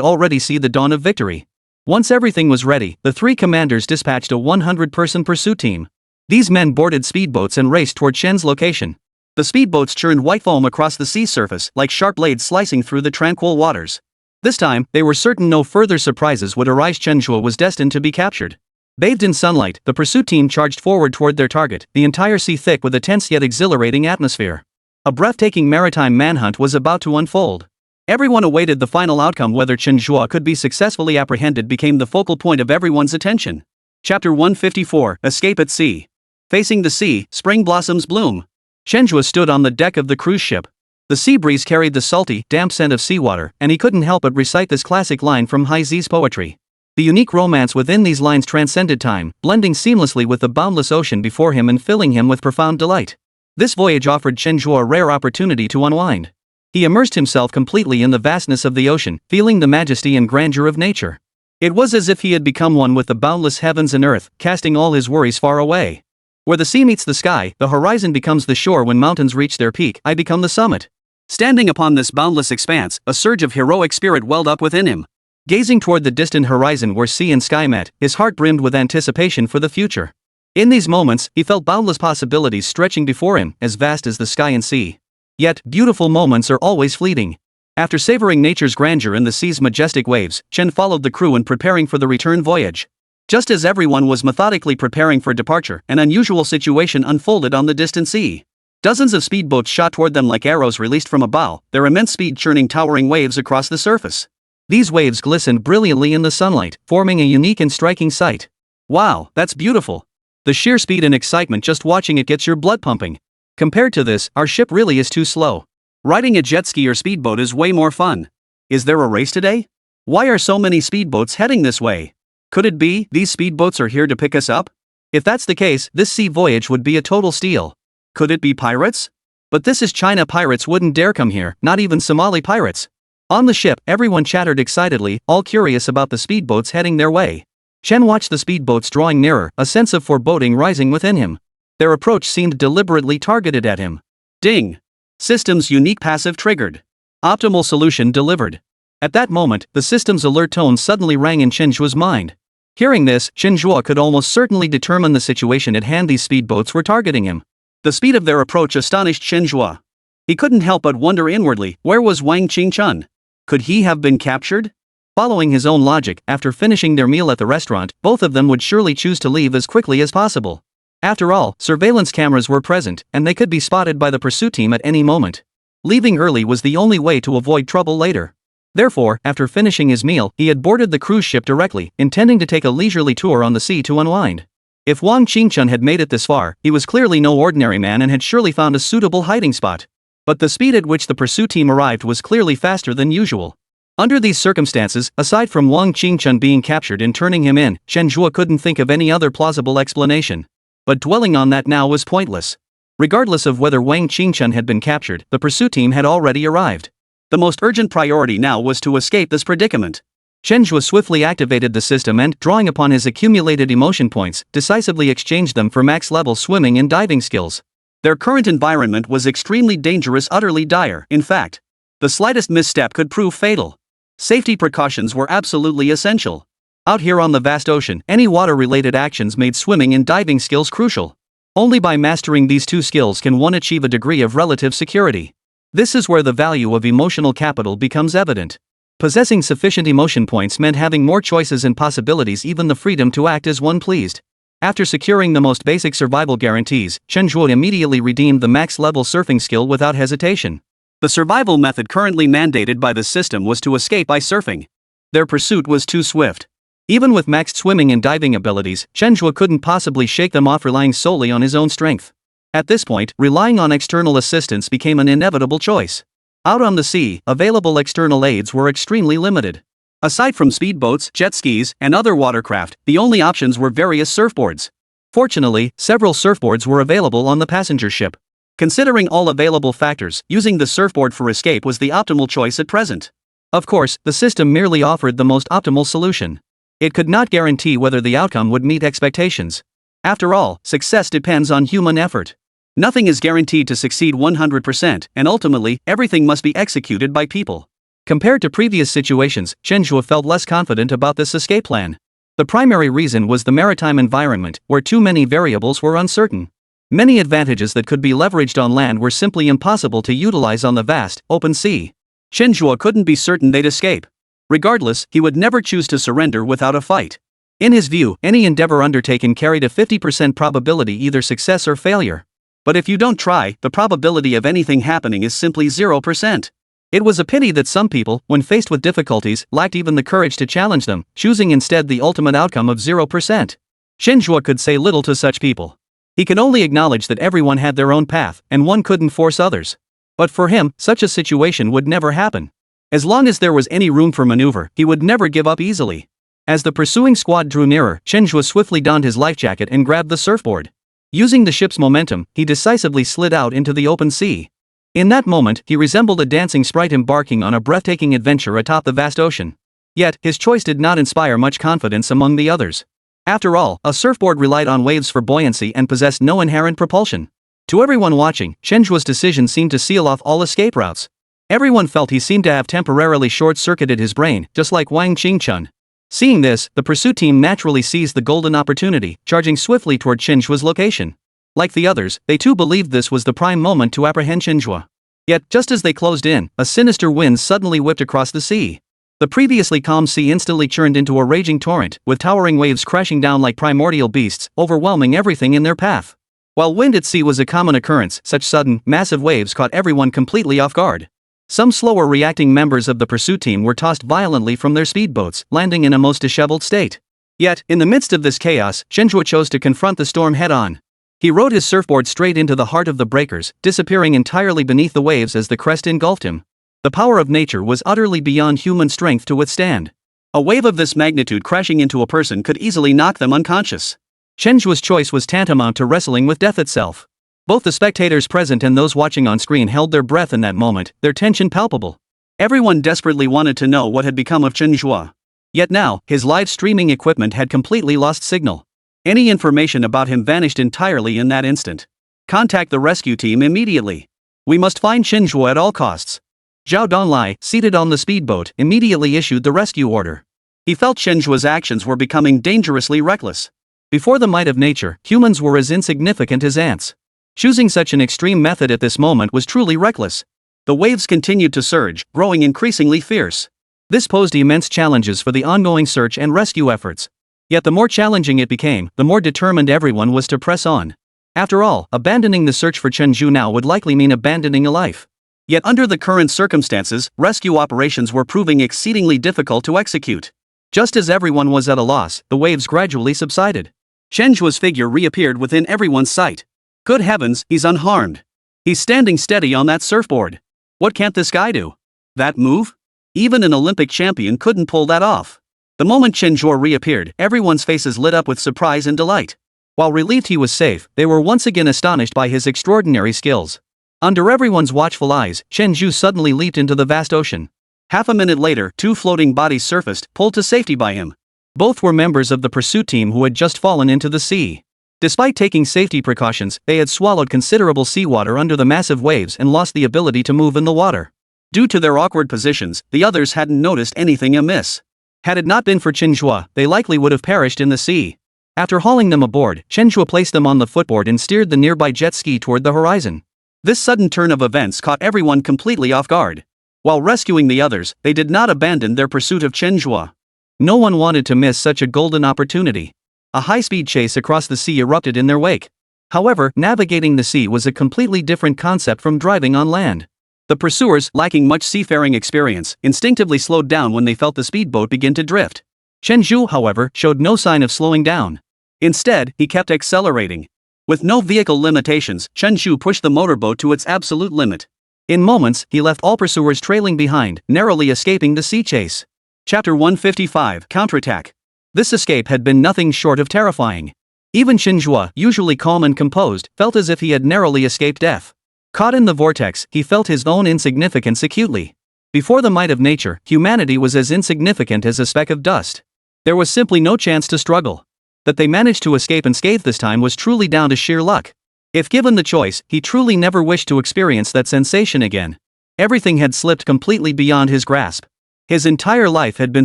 already see the dawn of victory. Once everything was ready, the 3 commanders dispatched a 100-person pursuit team. These men boarded speedboats and raced toward Chen's location. The speedboats churned white foam across the sea surface, like sharp blades slicing through the tranquil waters. This time, they were certain no further surprises would arise. Chen Zhe was destined to be captured. Bathed in sunlight, the pursuit team charged forward toward their target, the entire sea thick with a tense yet exhilarating atmosphere. A breathtaking maritime manhunt was about to unfold. Everyone awaited the final outcome. Whether Chen Zhe could be successfully apprehended became the focal point of everyone's attention. Chapter 154, Escape at Sea. Facing the sea, spring blossoms bloom. Chen Zhe stood on the deck of the cruise ship. The sea breeze carried the salty, damp scent of seawater, and he couldn't help but recite this classic line from Hai Zi's poetry. The unique romance within these lines transcended time, blending seamlessly with the boundless ocean before him and filling him with profound delight. This voyage offered Chen Zhe a rare opportunity to unwind. He immersed himself completely in the vastness of the ocean, feeling the majesty and grandeur of nature. It was as if he had become one with the boundless heavens and earth, casting all his worries far away. Where the sea meets the sky, the horizon becomes the shore. When mountains reach their peak, I become the summit. Standing upon this boundless expanse, a surge of heroic spirit welled up within him. Gazing toward the distant horizon where sea and sky met, his heart brimmed with anticipation for the future. In these moments, he felt boundless possibilities stretching before him, as vast as the sky and sea. Yet, beautiful moments are always fleeting. After savoring nature's grandeur and the sea's majestic waves, Chen followed the crew in preparing for the return voyage. Just as everyone was methodically preparing for departure, an unusual situation unfolded on the distant sea. Dozens of speedboats shot toward them like arrows released from a bow, their immense speed churning towering waves across the surface. These waves glistened brilliantly in the sunlight, forming a unique and striking sight. Wow, that's beautiful. The sheer speed and excitement just watching it gets your blood pumping. Compared to this, our ship really is too slow. Riding a jet ski or speedboat is way more fun. Is there a race today? Why are so many speedboats heading this way? Could it be these speedboats are here to pick us up? If that's the case, this sea voyage would be a total steal. Could it be pirates? But this is China. Pirates wouldn't dare come here, not even Somali pirates. On the ship, everyone chattered excitedly, all curious about the speedboats heading their way. Chen watched the speedboats drawing nearer, a sense of foreboding rising within him. Their approach seemed deliberately targeted at him. Ding! System's unique passive triggered. Optimal solution delivered. At that moment, the system's alert tone suddenly rang in Chen Zhe's mind. Hearing this, Chen Zhe could almost certainly determine the situation at hand. These speedboats were targeting him. The speed of their approach astonished Chen Zhe. He couldn't help but wonder inwardly, where was Wang Qingchun? Could he have been captured? Following his own logic, after finishing their meal at the restaurant, both of them would surely choose to leave as quickly as possible. After all, surveillance cameras were present, and they could be spotted by the pursuit team at any moment. Leaving early was the only way to avoid trouble later. Therefore, after finishing his meal, he had boarded the cruise ship directly, intending to take a leisurely tour on the sea to unwind. If Wang Qingchun had made it this far, he was clearly no ordinary man and had surely found a suitable hiding spot. But the speed at which the pursuit team arrived was clearly faster than usual. Under these circumstances, aside from Wang Qingchun being captured and turning him in, Chen Zhe couldn't think of any other plausible explanation. But dwelling on that now was pointless. Regardless of whether Wang Qingchun had been captured, the pursuit team had already arrived. The most urgent priority now was to escape this predicament. Chen Zhe swiftly activated the system and, drawing upon his accumulated emotion points, decisively exchanged them for max-level swimming and diving skills. Their current environment was extremely dangerous, utterly dire. In fact, the slightest misstep could prove fatal. Safety precautions were absolutely essential. Out here on the vast ocean, any water-related actions made swimming and diving skills crucial. Only by mastering these two skills can one achieve a degree of relative security. This is where the value of emotional capital becomes evident. Possessing sufficient emotion points meant having more choices and possibilities, even the freedom to act as one pleased. After securing the most basic survival guarantees, Chen Zhe immediately redeemed the max-level surfing skill without hesitation. The survival method currently mandated by the system was to escape by surfing. Their pursuit was too swift. Even with maxed swimming and diving abilities, Chen Zhe couldn't possibly shake them off relying solely on his own strength. At this point, relying on external assistance became an inevitable choice. Out on the sea, available external aids were extremely limited. Aside from speedboats, jet skis, and other watercraft, the only options were various surfboards. Fortunately, several surfboards were available on the passenger ship. Considering all available factors, using the surfboard for escape was the optimal choice at present. Of course, the system merely offered the most optimal solution. It could not guarantee whether the outcome would meet expectations. After all, success depends on human effort. Nothing is guaranteed to succeed 100%, and ultimately, everything must be executed by people. Compared to previous situations, Chen Zhe felt less confident about this escape plan. The primary reason was the maritime environment, where too many variables were uncertain. Many advantages that could be leveraged on land were simply impossible to utilize on the vast, open sea. Chen Zhe couldn't be certain they'd escape. Regardless, he would never choose to surrender without a fight. In his view, any endeavor undertaken carried a 50% probability either success or failure. But if you don't try, the probability of anything happening is simply 0%. It was a pity that some people, when faced with difficulties, lacked even the courage to challenge them, choosing instead the ultimate outcome of 0%. Chen Zhe could say little to such people. He could only acknowledge that everyone had their own path, and one couldn't force others. But for him, such a situation would never happen. As long as there was any room for maneuver, he would never give up easily. As the pursuing squad drew nearer, Chen Zhe swiftly donned his life jacket and grabbed the surfboard. Using the ship's momentum, he decisively slid out into the open sea. In that moment, he resembled a dancing sprite embarking on a breathtaking adventure atop the vast ocean. Yet, his choice did not inspire much confidence among the others. After all, a surfboard relied on waves for buoyancy and possessed no inherent propulsion. To everyone watching, Chen Zhe's decision seemed to seal off all escape routes. Everyone felt he seemed to have temporarily short-circuited his brain, just like Wang Qingchun. Seeing this, the pursuit team naturally seized the golden opportunity, charging swiftly toward Chen Zhe's location. Like the others, they too believed this was the prime moment to apprehend Chen Zhe. Yet, just as they closed in, a sinister wind suddenly whipped across the sea. The previously calm sea instantly churned into a raging torrent, with towering waves crashing down like primordial beasts, overwhelming everything in their path. While wind at sea was a common occurrence, such sudden, massive waves caught everyone completely off guard. Some slower reacting members of the pursuit team were tossed violently from their speedboats, landing in a most disheveled state. Yet, in the midst of this chaos, Chen Zhe chose to confront the storm head-on. He rode his surfboard straight into the heart of the breakers, disappearing entirely beneath the waves as the crest engulfed him. The power of nature was utterly beyond human strength to withstand. A wave of this magnitude crashing into a person could easily knock them unconscious. Chen Zhe's choice was tantamount to wrestling with death itself. Both the spectators present and those watching on screen held their breath in that moment, their tension palpable. Everyone desperately wanted to know what had become of Chen Zhe. Yet now, his live streaming equipment had completely lost signal. Any information about him vanished entirely in that instant. Contact the rescue team immediately. We must find Chen Zhe at all costs. Zhao Donglai, seated on the speedboat, immediately issued the rescue order. He felt Chen Zhe's actions were becoming dangerously reckless. Before the might of nature, humans were as insignificant as ants. Choosing such an extreme method at this moment was truly reckless. The waves continued to surge, growing increasingly fierce. This posed immense challenges for the ongoing search and rescue efforts. Yet the more challenging it became, the more determined everyone was to press on. After all, abandoning the search for Chen Zhe now would likely mean abandoning a life. Yet under the current circumstances, rescue operations were proving exceedingly difficult to execute. Just as everyone was at a loss, the waves gradually subsided. Chen Zhe's figure reappeared within everyone's sight. Good heavens, he's unharmed. He's standing steady on that surfboard. What can't this guy do? That move? Even an Olympic champion couldn't pull that off. The moment Chen Zhe reappeared, everyone's faces lit up with surprise and delight. While relieved he was safe, they were once again astonished by his extraordinary skills. Under everyone's watchful eyes, Chen Zhe suddenly leaped into the vast ocean. Half a minute later, two floating bodies surfaced, pulled to safety by him. Both were members of the pursuit team who had just fallen into the sea. Despite taking safety precautions, they had swallowed considerable seawater under the massive waves and lost the ability to move in the water. Due to their awkward positions, the others hadn't noticed anything amiss. Had it not been for Chen Zhe, they likely would have perished in the sea. After hauling them aboard, Chen Zhe placed them on the footboard and steered the nearby jet ski toward the horizon. This sudden turn of events caught everyone completely off guard. While rescuing the others, they did not abandon their pursuit of Chen Zhe. No one wanted to miss such a golden opportunity. A high-speed chase across the sea erupted in their wake. However, navigating the sea was a completely different concept from driving on land. The pursuers, lacking much seafaring experience, instinctively slowed down when they felt the speedboat begin to drift. Chen Zhe, however, showed no sign of slowing down. Instead, he kept accelerating. With no vehicle limitations, Chen Zhe pushed the motorboat to its absolute limit. In moments, he left all pursuers trailing behind, narrowly escaping the sea chase. Chapter 155, Counterattack. This escape had been nothing short of terrifying. Even Chen Zhe, usually calm and composed, felt as if he had narrowly escaped death. Caught in the vortex, he felt his own insignificance acutely. Before the might of nature, humanity was as insignificant as a speck of dust. There was simply no chance to struggle. That they managed to escape unscathed this time was truly down to sheer luck. If given the choice, he truly never wished to experience that sensation again. Everything had slipped completely beyond his grasp. His entire life had been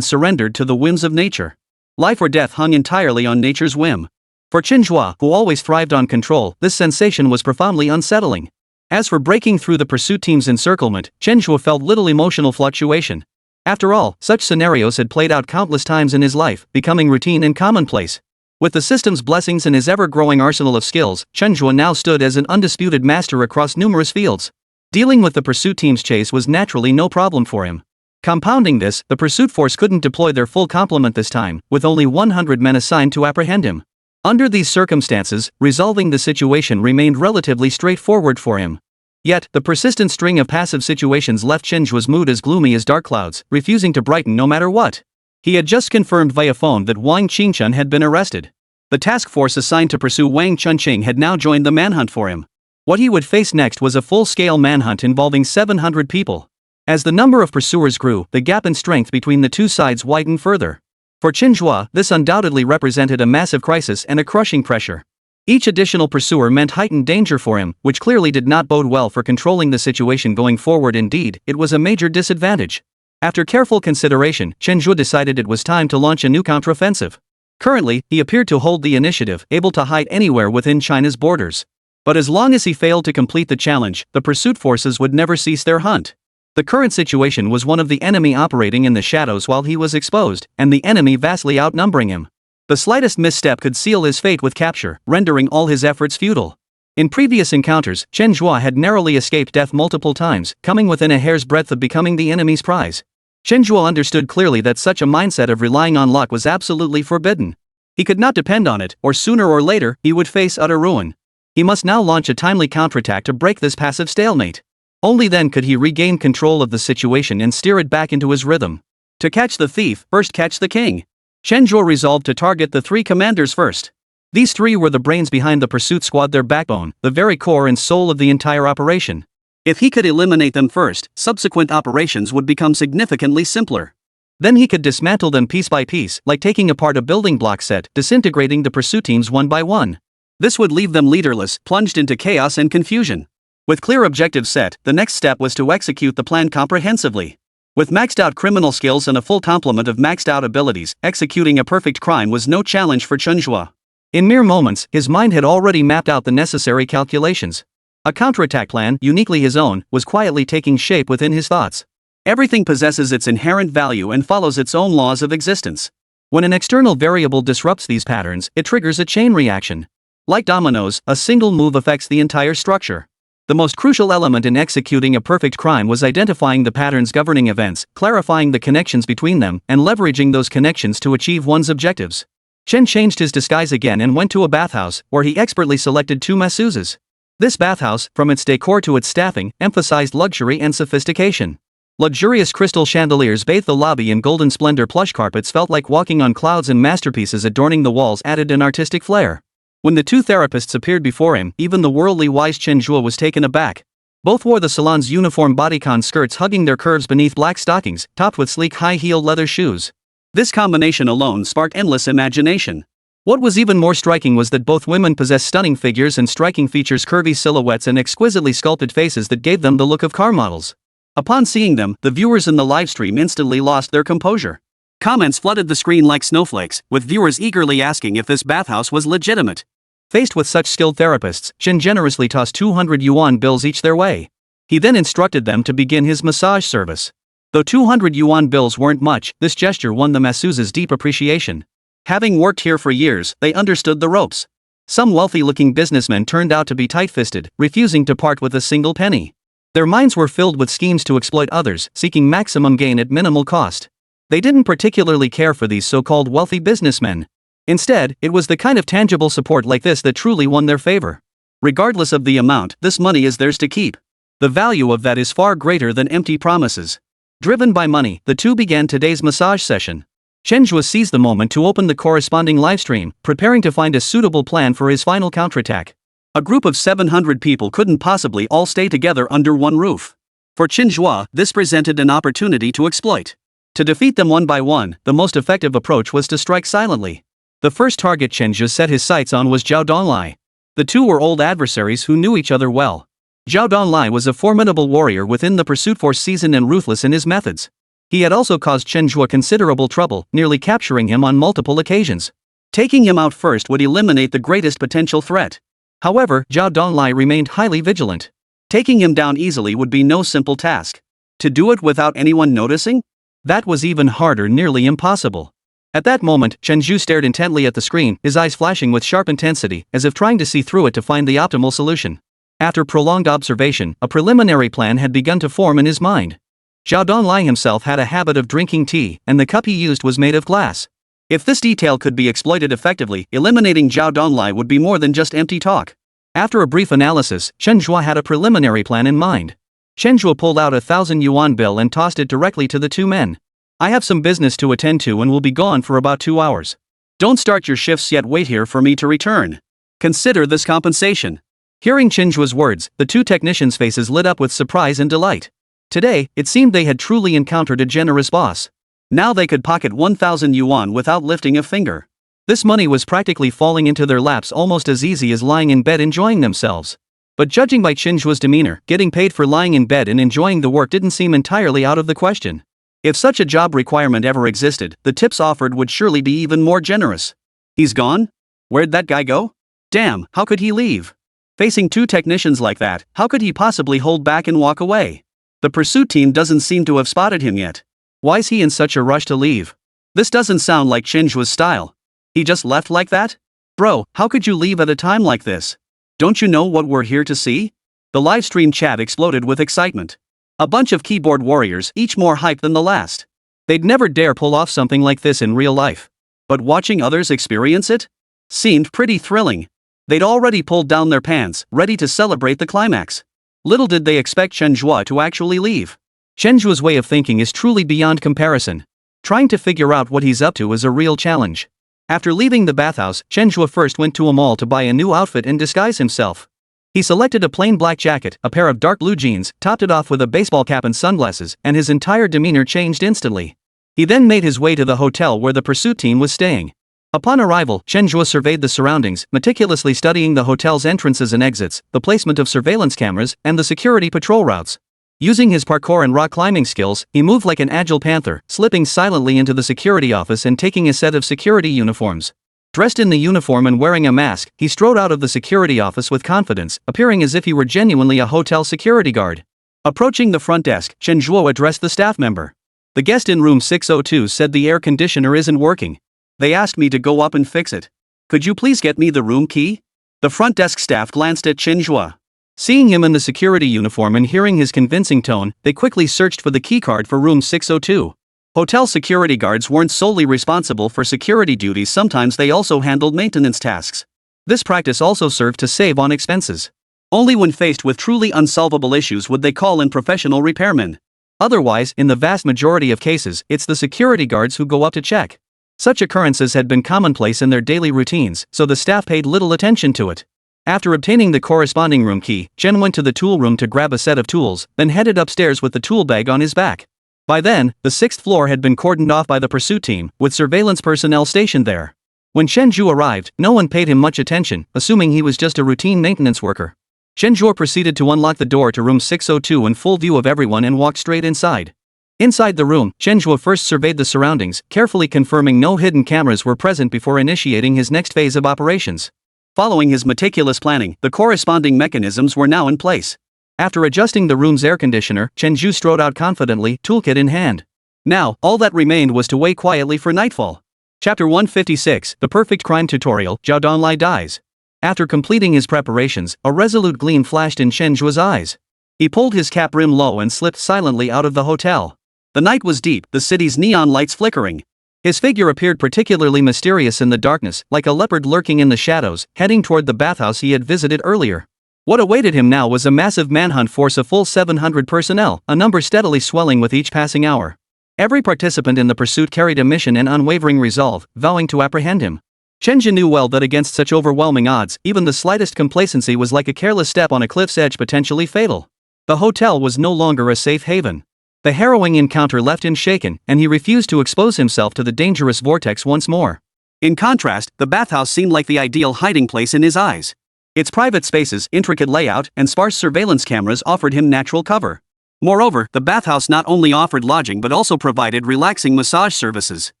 surrendered to the whims of nature. Life or death hung entirely on nature's whim. For Chen Zhe, who always thrived on control, this sensation was profoundly unsettling. As for breaking through the pursuit team's encirclement, Chen Zhe felt little emotional fluctuation. After all, such scenarios had played out countless times in his life, becoming routine and commonplace. With the system's blessings and his ever-growing arsenal of skills, Chen Zhe now stood as an undisputed master across numerous fields. Dealing with the pursuit team's chase was naturally no problem for him. Compounding this, the pursuit force couldn't deploy their full complement this time, with only 100 men assigned to apprehend him. Under these circumstances, resolving the situation remained relatively straightforward for him. Yet, the persistent string of passive situations left Chen Zhe's mood as gloomy as dark clouds, refusing to brighten no matter what. He had just confirmed via phone that Wang Qingchun had been arrested. The task force assigned to pursue Wang Chunqing had now joined the manhunt for him. What he would face next was a full-scale manhunt involving 700 people. As the number of pursuers grew, the gap in strength between the two sides widened further. For Chen Zhe, this undoubtedly represented a massive crisis and a crushing pressure. Each additional pursuer meant heightened danger for him, which clearly did not bode well for controlling the situation going forward. Indeed, it was a major disadvantage. After careful consideration, Chen Zhe decided it was time to launch a new counteroffensive. Currently, he appeared to hold the initiative, able to hide anywhere within China's borders. But as long as he failed to complete the challenge, the pursuit forces would never cease their hunt. The current situation was one of the enemy operating in the shadows while he was exposed, and the enemy vastly outnumbering him. The slightest misstep could seal his fate with capture, rendering all his efforts futile. In previous encounters, Chen Zhe had narrowly escaped death multiple times, coming within a hair's breadth of becoming the enemy's prize. Chen Zhe understood clearly that such a mindset of relying on luck was absolutely forbidden. He could not depend on it, or sooner or later, he would face utter ruin. He must now launch a timely counterattack to break this passive stalemate. Only then could he regain control of the situation and steer it back into his rhythm. To catch the thief, first catch the king. Chen Zhe resolved to target the three commanders first. These three were the brains behind the pursuit squad, their backbone, the very core and soul of the entire operation. If he could eliminate them first, subsequent operations would become significantly simpler. Then he could dismantle them piece by piece, like taking apart a building block set, disintegrating the pursuit teams one by one. This would leave them leaderless, plunged into chaos and confusion. With clear objectives set, the next step was to execute the plan comprehensively. With maxed-out criminal skills and a full complement of maxed-out abilities, executing a perfect crime was no challenge for Chen Zhe. In mere moments, his mind had already mapped out the necessary calculations. A counterattack plan, uniquely his own, was quietly taking shape within his thoughts. Everything possesses its inherent value and follows its own laws of existence. When an external variable disrupts these patterns, it triggers a chain reaction. Like dominoes, a single move affects the entire structure. The most crucial element in executing a perfect crime was identifying the patterns governing events, clarifying the connections between them, and leveraging those connections to achieve one's objectives. Chen changed his disguise again and went to a bathhouse, where he expertly selected two masseuses. This bathhouse, from its decor to its staffing, emphasized luxury and sophistication. Luxurious crystal chandeliers bathed the lobby and golden splendor plush carpets felt like walking on clouds, and masterpieces adorning the walls added an artistic flair. When the two therapists appeared before him, even the worldly wise Chen Zhe was taken aback. Both wore the salon's uniform bodycon skirts hugging their curves beneath black stockings, topped with sleek high-heeled leather shoes. This combination alone sparked endless imagination. What was even more striking was that both women possessed stunning figures and striking features, curvy silhouettes and exquisitely sculpted faces that gave them the look of car models. Upon seeing them, the viewers in the livestream instantly lost their composure. Comments flooded the screen like snowflakes, with viewers eagerly asking if this bathhouse was legitimate. Faced with such skilled therapists, Chen generously tossed 200 yuan bills each their way. He then instructed them to begin his massage service. Though 200 yuan bills weren't much, this gesture won the masseuses deep appreciation. Having worked here for years, they understood the ropes. Some wealthy-looking businessmen turned out to be tight-fisted, refusing to part with a single penny. Their minds were filled with schemes to exploit others, seeking maximum gain at minimal cost. They didn't particularly care for these so-called wealthy businessmen. Instead, it was the kind of tangible support like this that truly won their favor. Regardless of the amount, this money is theirs to keep. The value of that is far greater than empty promises. Driven by money, the two began today's massage session. Chen Zhe seized the moment to open the corresponding livestream, preparing to find a suitable plan for his final counterattack. A group of 700 people couldn't possibly all stay together under one roof. For Chen Zhe, this presented an opportunity to exploit. To defeat them one by one, the most effective approach was to strike silently. The first target Chen Zhe set his sights on was Zhao Donglai. The two were old adversaries who knew each other well. Zhao Donglai was a formidable warrior within the pursuit force, seasoned and ruthless in his methods. He had also caused Chen Zhe considerable trouble, nearly capturing him on multiple occasions. Taking him out first would eliminate the greatest potential threat. However, Zhao Donglai remained highly vigilant. Taking him down easily would be no simple task. To do it without anyone noticing? That was even harder, nearly impossible. At that moment, Chen Zhe stared intently at the screen, his eyes flashing with sharp intensity, as if trying to see through it to find the optimal solution. After prolonged observation, a preliminary plan had begun to form in his mind. Zhao Donglai himself had a habit of drinking tea, and the cup he used was made of glass. If this detail could be exploited effectively, eliminating Zhao Donglai would be more than just empty talk. After a brief analysis, Chen Zhe had a preliminary plan in mind. Chen Zhe pulled out a 1,000 yuan bill and tossed it directly to the two men. "I have some business to attend to and will be gone for about 2 hours. Don't start your shifts yet, wait here for me to return. Consider this compensation." Hearing Chen Zhe's words, the two technicians' faces lit up with surprise and delight. Today, it seemed they had truly encountered a generous boss. Now they could pocket 1,000 yuan without lifting a finger. This money was practically falling into their laps almost as easy as lying in bed enjoying themselves. But judging by Chen Zhe's demeanor, getting paid for lying in bed and enjoying the work didn't seem entirely out of the question. If such a job requirement ever existed, the tips offered would surely be even more generous. He's gone? Where'd that guy go? Damn, how could he leave? Facing two technicians like that, how could he possibly hold back and walk away? The pursuit team doesn't seem to have spotted him yet. Why's he in such a rush to leave? This doesn't sound like Chen Zhe's style. He just left like that? Bro, how could you leave at a time like this? Don't you know what we're here to see? The livestream chat exploded with excitement. A bunch of keyboard warriors, each more hyped than the last. They'd never dare pull off something like this in real life. But watching others experience it? Seemed pretty thrilling. They'd already pulled down their pants, ready to celebrate the climax. Little did they expect Chen Zhe to actually leave. Chen Zhe's way of thinking is truly beyond comparison. Trying to figure out what he's up to is a real challenge. After leaving the bathhouse, Chen Zhe first went to a mall to buy a new outfit and disguise himself. He selected a plain black jacket, a pair of dark blue jeans, topped it off with a baseball cap and sunglasses, and his entire demeanor changed instantly. He then made his way to the hotel where the pursuit team was staying. Upon arrival, Chen Zhe surveyed the surroundings, meticulously studying the hotel's entrances and exits, the placement of surveillance cameras, and the security patrol routes. Using his parkour and rock climbing skills, he moved like an agile panther, slipping silently into the security office and taking a set of security uniforms. Dressed in the uniform and wearing a mask, he strode out of the security office with confidence, appearing as if he were genuinely a hotel security guard. Approaching the front desk, Chen Zhe addressed the staff member. "The guest in room 602 said the air conditioner isn't working. They asked me to go up and fix it. Could you please get me the room key?" The front desk staff glanced at Chen Zhe. Seeing him in the security uniform and hearing his convincing tone, they quickly searched for the keycard for room 602. Hotel security guards weren't solely responsible for security duties, sometimes they also handled maintenance tasks. This practice also served to save on expenses. Only when faced with truly unsolvable issues would they call in professional repairmen. Otherwise, in the vast majority of cases, it's the security guards who go up to check. Such occurrences had been commonplace in their daily routines, so the staff paid little attention to it. After obtaining the corresponding room key, Chen went to the tool room to grab a set of tools, then headed upstairs with the tool bag on his back. By then, the 6th floor had been cordoned off by the pursuit team, with surveillance personnel stationed there. When Chen Zhe arrived, no one paid him much attention, assuming he was just a routine maintenance worker. Chen Zhe proceeded to unlock the door to room 602 in full view of everyone and walked straight inside. Inside the room, Chen Zhe first surveyed the surroundings, carefully confirming no hidden cameras were present before initiating his next phase of operations. Following his meticulous planning, the corresponding mechanisms were now in place. After adjusting the room's air conditioner, Chen Zhe strode out confidently, toolkit in hand. Now, all that remained was to wait quietly for nightfall. Chapter 156, The Perfect Crime Tutorial, Zhao Donlai dies. After completing his preparations, a resolute gleam flashed in Chen Zhe's eyes. He pulled his cap rim low and slipped silently out of the hotel. The night was deep, the city's neon lights flickering. His figure appeared particularly mysterious in the darkness, like a leopard lurking in the shadows, heading toward the bathhouse he had visited earlier. What awaited him now was a massive manhunt force of full 700 personnel, a number steadily swelling with each passing hour. Every participant in the pursuit carried a mission and unwavering resolve, vowing to apprehend him. Chen Zhe knew well that against such overwhelming odds, even the slightest complacency was like a careless step on a cliff's edge, potentially fatal. The hotel was no longer a safe haven. The harrowing encounter left him shaken, and he refused to expose himself to the dangerous vortex once more. In contrast, the bathhouse seemed like the ideal hiding place in his eyes. Its private spaces, intricate layout, and sparse surveillance cameras offered him natural cover. Moreover, the bathhouse not only offered lodging but also provided relaxing massage services.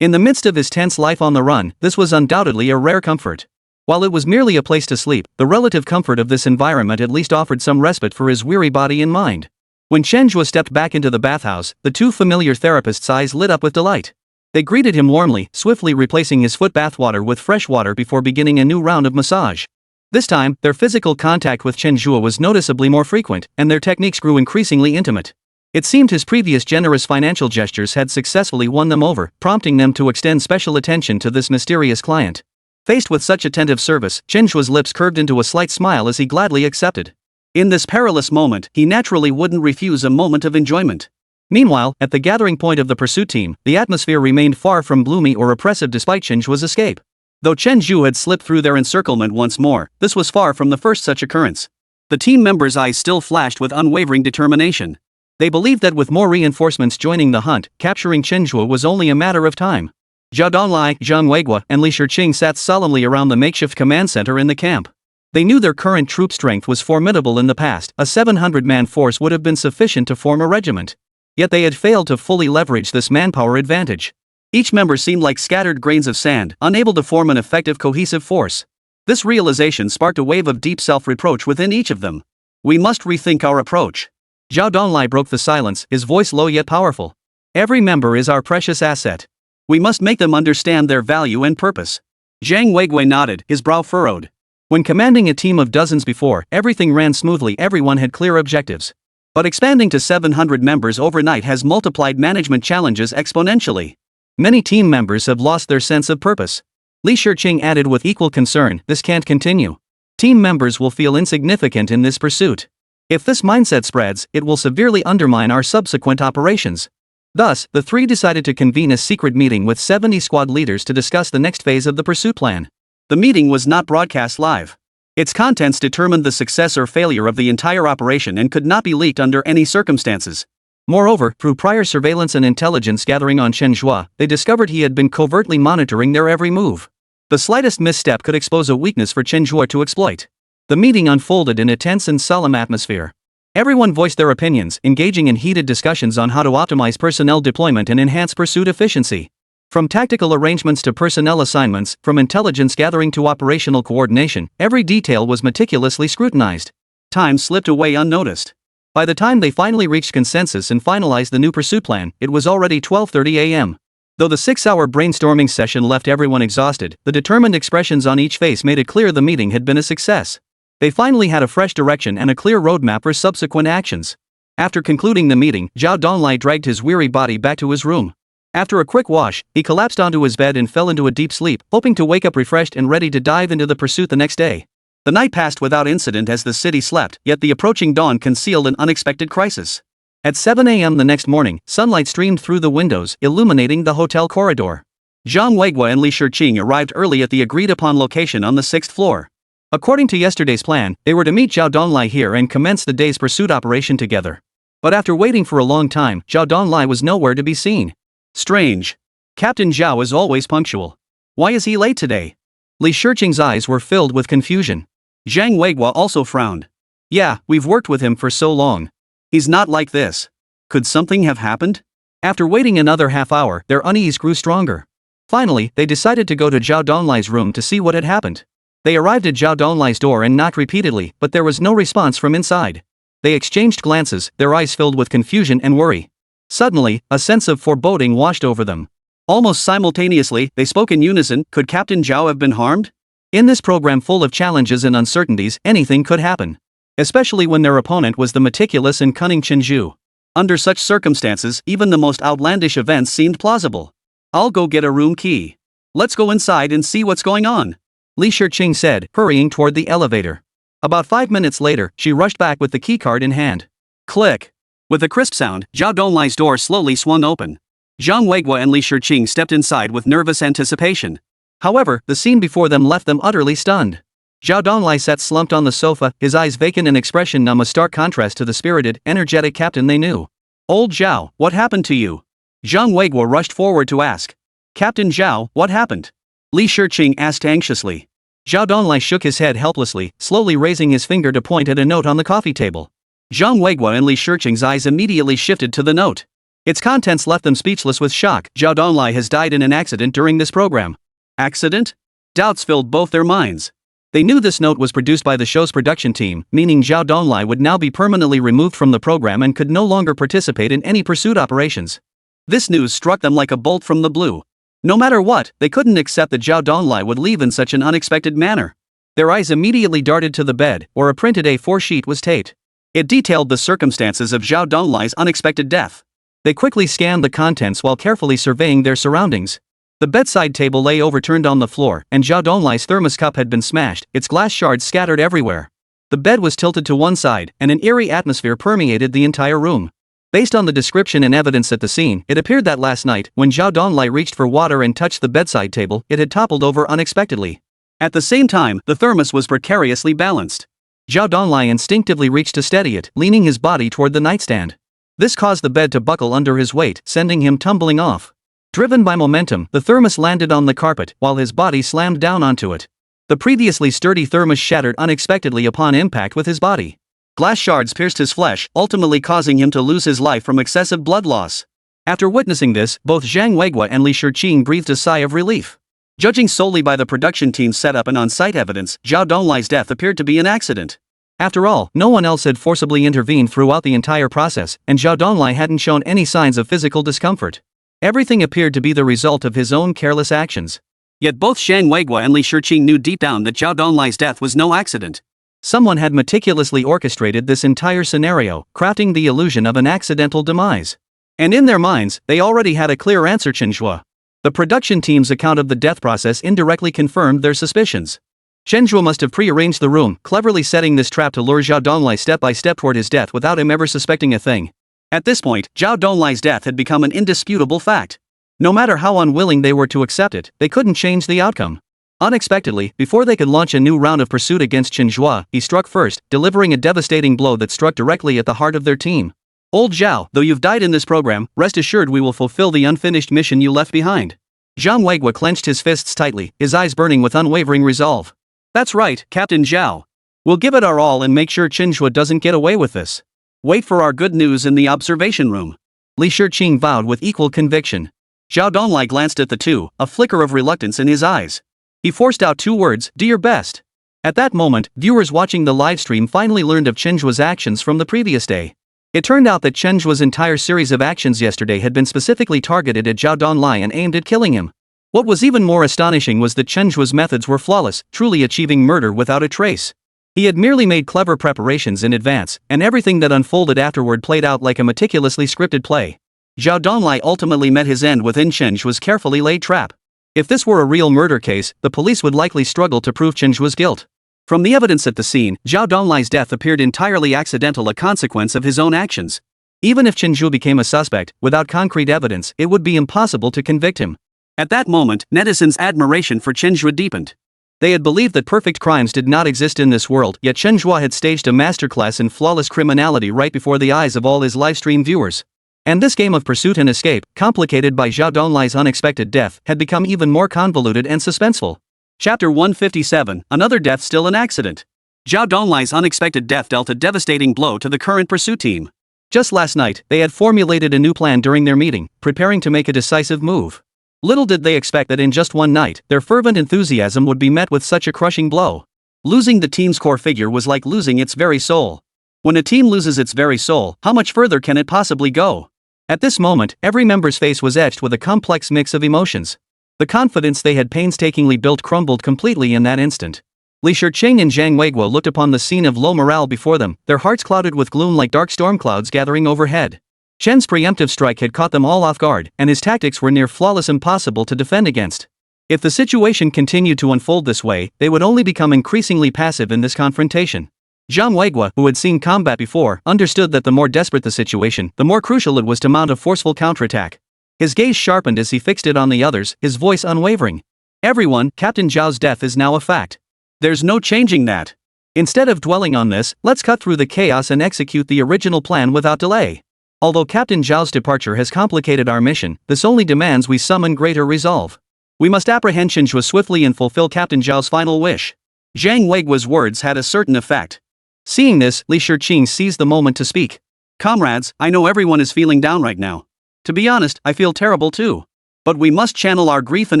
In the midst of his tense life on the run, this was undoubtedly a rare comfort. While it was merely a place to sleep, the relative comfort of this environment at least offered some respite for his weary body and mind. When Chen Zhe stepped back into the bathhouse, the two familiar therapists' eyes lit up with delight. They greeted him warmly, swiftly replacing his foot bathwater with fresh water before beginning a new round of massage. This time, their physical contact with Chen Zhe was noticeably more frequent, and their techniques grew increasingly intimate. It seemed his previous generous financial gestures had successfully won them over, prompting them to extend special attention to this mysterious client. Faced with such attentive service, Chen Zhe's lips curved into a slight smile as he gladly accepted. In this perilous moment, he naturally wouldn't refuse a moment of enjoyment. Meanwhile, at the gathering point of the pursuit team, the atmosphere remained far from gloomy or oppressive despite Chen Zhe's escape. Though Chen Zhe had slipped through their encirclement once more, this was far from the first such occurrence. The team members' eyes still flashed with unwavering determination. They believed that with more reinforcements joining the hunt, capturing Chen Zhe was only a matter of time. Zhao Donlai, Zhang Weiguo, and Li Shiqing sat solemnly around the makeshift command center in the camp. They knew their current troop strength was formidable in the past. A 700-man force would have been sufficient to form a regiment. Yet they had failed to fully leverage this manpower advantage. Each member seemed like scattered grains of sand, unable to form an effective cohesive force. This realization sparked a wave of deep self-reproach within each of them. We must rethink our approach. Zhao Donlai broke the silence, his voice low yet powerful. Every member is our precious asset. We must make them understand their value and purpose. Zhang Weiguo nodded, his brow furrowed. When commanding a team of dozens before, everything ran smoothly, everyone had clear objectives. But expanding to 700 members overnight has multiplied management challenges exponentially. Many team members have lost their sense of purpose. Li Shiqing added with equal concern, this can't continue. Team members will feel insignificant in this pursuit. If this mindset spreads, it will severely undermine our subsequent operations. Thus, the three decided to convene a secret meeting with 70 squad leaders to discuss the next phase of the pursuit plan. The meeting was not broadcast live. Its contents determined the success or failure of the entire operation and could not be leaked under any circumstances. Moreover, through prior surveillance and intelligence gathering on Chen Zhe, they discovered he had been covertly monitoring their every move. The slightest misstep could expose a weakness for Chen Zhe to exploit. The meeting unfolded in a tense and solemn atmosphere. Everyone voiced their opinions, engaging in heated discussions on how to optimize personnel deployment and enhance pursuit efficiency. From tactical arrangements to personnel assignments, from intelligence gathering to operational coordination, every detail was meticulously scrutinized. Time slipped away unnoticed. By the time they finally reached consensus and finalized the new pursuit plan, it was already 12:30 a.m. Though the 6-hour brainstorming session left everyone exhausted, the determined expressions on each face made it clear the meeting had been a success. They finally had a fresh direction and a clear roadmap for subsequent actions. After concluding the meeting, Zhao Donlai dragged his weary body back to his room. After a quick wash, he collapsed onto his bed and fell into a deep sleep, hoping to wake up refreshed and ready to dive into the pursuit the next day. The night passed without incident as the city slept, yet the approaching dawn concealed an unexpected crisis. At 7 a.m. the next morning, sunlight streamed through the windows, illuminating the hotel corridor. Zhang Weiguo and Li Shiqing arrived early at the agreed-upon location on the 6th floor. According to yesterday's plan, they were to meet Zhao Donglai here and commence the day's pursuit operation together. But after waiting for a long time, Zhao Donglai was nowhere to be seen. Strange. Captain Zhao is always punctual. Why is he late today? Li Shiqing's eyes were filled with confusion. Zhang Weiguo also frowned. Yeah, we've worked with him for so long. He's not like this. Could something have happened? After waiting another half hour, their unease grew stronger. Finally, they decided to go to Zhao Donglai's room to see what had happened. They arrived at Zhao Donglai's door and knocked repeatedly, but there was no response from inside. They exchanged glances, their eyes filled with confusion and worry. Suddenly, a sense of foreboding washed over them. Almost simultaneously, they spoke in unison. Could Captain Zhao have been harmed? In this program full of challenges and uncertainties, anything could happen. Especially when their opponent was the meticulous and cunning Chen Zhe. Under such circumstances, even the most outlandish events seemed plausible. I'll go get a room key. Let's go inside and see what's going on, Li Shiqing said, hurrying toward the elevator. About 5 minutes later, she rushed back with the keycard in hand. Click. With a crisp sound, Zhao Donglai's door slowly swung open. Zhang Weiguo and Li Shiqing stepped inside with nervous anticipation. However, the scene before them left them utterly stunned. Zhao Donglai sat slumped on the sofa, his eyes vacant, an expression numb, a stark contrast to the spirited, energetic captain they knew. Old Zhao, what happened to you? Zhang Weiguo rushed forward to ask. Captain Zhao, what happened? Li Shiqing asked anxiously. Zhao Donglai shook his head helplessly, slowly raising his finger to point at a note on the coffee table. Zhang Weiguo and Li Shiqing's eyes immediately shifted to the note. Its contents left them speechless with shock. Zhao Donglai has died in an accident during this program. Accident? Doubts filled both their minds. They knew this note was produced by the show's production team, meaning Zhao Donglai would now be permanently removed from the program and could no longer participate in any pursuit operations. This news struck them like a bolt from the blue. No matter what, they couldn't accept that Zhao Donglai would leave in such an unexpected manner. Their eyes immediately darted to the bed, where a printed A4 sheet was taped. It detailed the circumstances of Zhao Donglai's unexpected death. They quickly scanned the contents while carefully surveying their surroundings. The bedside table lay overturned on the floor, and Zhao Donglai's thermos cup had been smashed, its glass shards scattered everywhere. The bed was tilted to one side, and an eerie atmosphere permeated the entire room. Based on the description and evidence at the scene, it appeared that last night, when Zhao Donglai reached for water and touched the bedside table, it had toppled over unexpectedly. At the same time, the thermos was precariously balanced. Zhao Donglai instinctively reached to steady it, leaning his body toward the nightstand. This caused the bed to buckle under his weight, sending him tumbling off. Driven by momentum, the thermos landed on the carpet, while his body slammed down onto it. The previously sturdy thermos shattered unexpectedly upon impact with his body. Glass shards pierced his flesh, ultimately causing him to lose his life from excessive blood loss. After witnessing this, both Zhang Weiguo and Li Shiqing breathed a sigh of relief. Judging solely by the production team's setup and on-site evidence, Zhao Donglai's death appeared to be an accident. After all, no one else had forcibly intervened throughout the entire process, and Zhao Donglai hadn't shown any signs of physical discomfort. Everything appeared to be the result of his own careless actions. Yet both Zhang Weiguo and Li Shiqing knew deep down that Zhao Donglai's death was no accident. Someone had meticulously orchestrated this entire scenario, crafting the illusion of an accidental demise. And in their minds, they already had a clear answer: Chen Zhe. The production team's account of the death process indirectly confirmed their suspicions. Chen Zhe must have prearranged the room, cleverly setting this trap to lure Zhao Donglai step by step toward his death without him ever suspecting a thing. At this point, Zhao Donglai's death had become an indisputable fact. No matter how unwilling they were to accept it, they couldn't change the outcome. Unexpectedly, before they could launch a new round of pursuit against Chen Zhe, he struck first, delivering a devastating blow that struck directly at the heart of their team. Old Zhao, though you've died in this program, rest assured we will fulfill the unfinished mission you left behind. Zhang Weiguo clenched his fists tightly, his eyes burning with unwavering resolve. That's right, Captain Zhao. We'll give it our all and make sure Chen Zhe doesn't get away with this. Wait for our good news in the observation room, Li Shiqing vowed with equal conviction. Zhao Donglai glanced at the two, a flicker of reluctance in his eyes. He forced out two words: do your best. At that moment, viewers watching the livestream finally learned of Chen Zhe's actions from the previous day. It turned out that Chen Zhe's entire series of actions yesterday had been specifically targeted at Zhao Donglai and aimed at killing him. What was even more astonishing was that Chen Zhe's methods were flawless, truly achieving murder without a trace. He had merely made clever preparations in advance, and everything that unfolded afterward played out like a meticulously scripted play. Zhao Donglai ultimately met his end within Chen Zhe's carefully laid trap. If this were a real murder case, the police would likely struggle to prove Chen Zhe's guilt. From the evidence at the scene, Zhao Donglai's death appeared entirely accidental, a consequence of his own actions. Even if Chen Zhe became a suspect, without concrete evidence, it would be impossible to convict him. At that moment, netizens' admiration for Chen Zhe deepened. They had believed that perfect crimes did not exist in this world, yet Chen Zhe had staged a masterclass in flawless criminality right before the eyes of all his livestream viewers. And this game of pursuit and escape, complicated by Zhao Donlai's unexpected death, had become even more convoluted and suspenseful. Chapter 157, Another Death Still an Accident. Zhao Donlai's unexpected death dealt a devastating blow to the current pursuit team. Just last night, they had formulated a new plan during their meeting, preparing to make a decisive move. Little did they expect that in just one night, their fervent enthusiasm would be met with such a crushing blow. Losing the team's core figure was like losing its very soul. When a team loses its very soul, how much further can it possibly go? At this moment, every member's face was etched with a complex mix of emotions. The confidence they had painstakingly built crumbled completely in that instant. Li Shiqing and Zhang Weiguo looked upon the scene of low morale before them, their hearts clouded with gloom like dark storm clouds gathering overhead. Chen's preemptive strike had caught them all off guard, and his tactics were near flawless, impossible to defend against. If the situation continued to unfold this way, they would only become increasingly passive in this confrontation. Zhang Weiguo, who had seen combat before, understood that the more desperate the situation, the more crucial it was to mount a forceful counterattack. His gaze sharpened as he fixed it on the others, his voice unwavering. Everyone, Captain Zhao's death is now a fact. There's no changing that. Instead of dwelling on this, let's cut through the chaos and execute the original plan without delay. Although Captain Zhao's departure has complicated our mission, this only demands we summon greater resolve. We must apprehend Chen Zhe swiftly and fulfill Captain Zhao's final wish. Zhang Weiguo's words had a certain effect. Seeing this, Li Shiqing seized the moment to speak. Comrades, I know everyone is feeling down right now. To be honest, I feel terrible too. But we must channel our grief and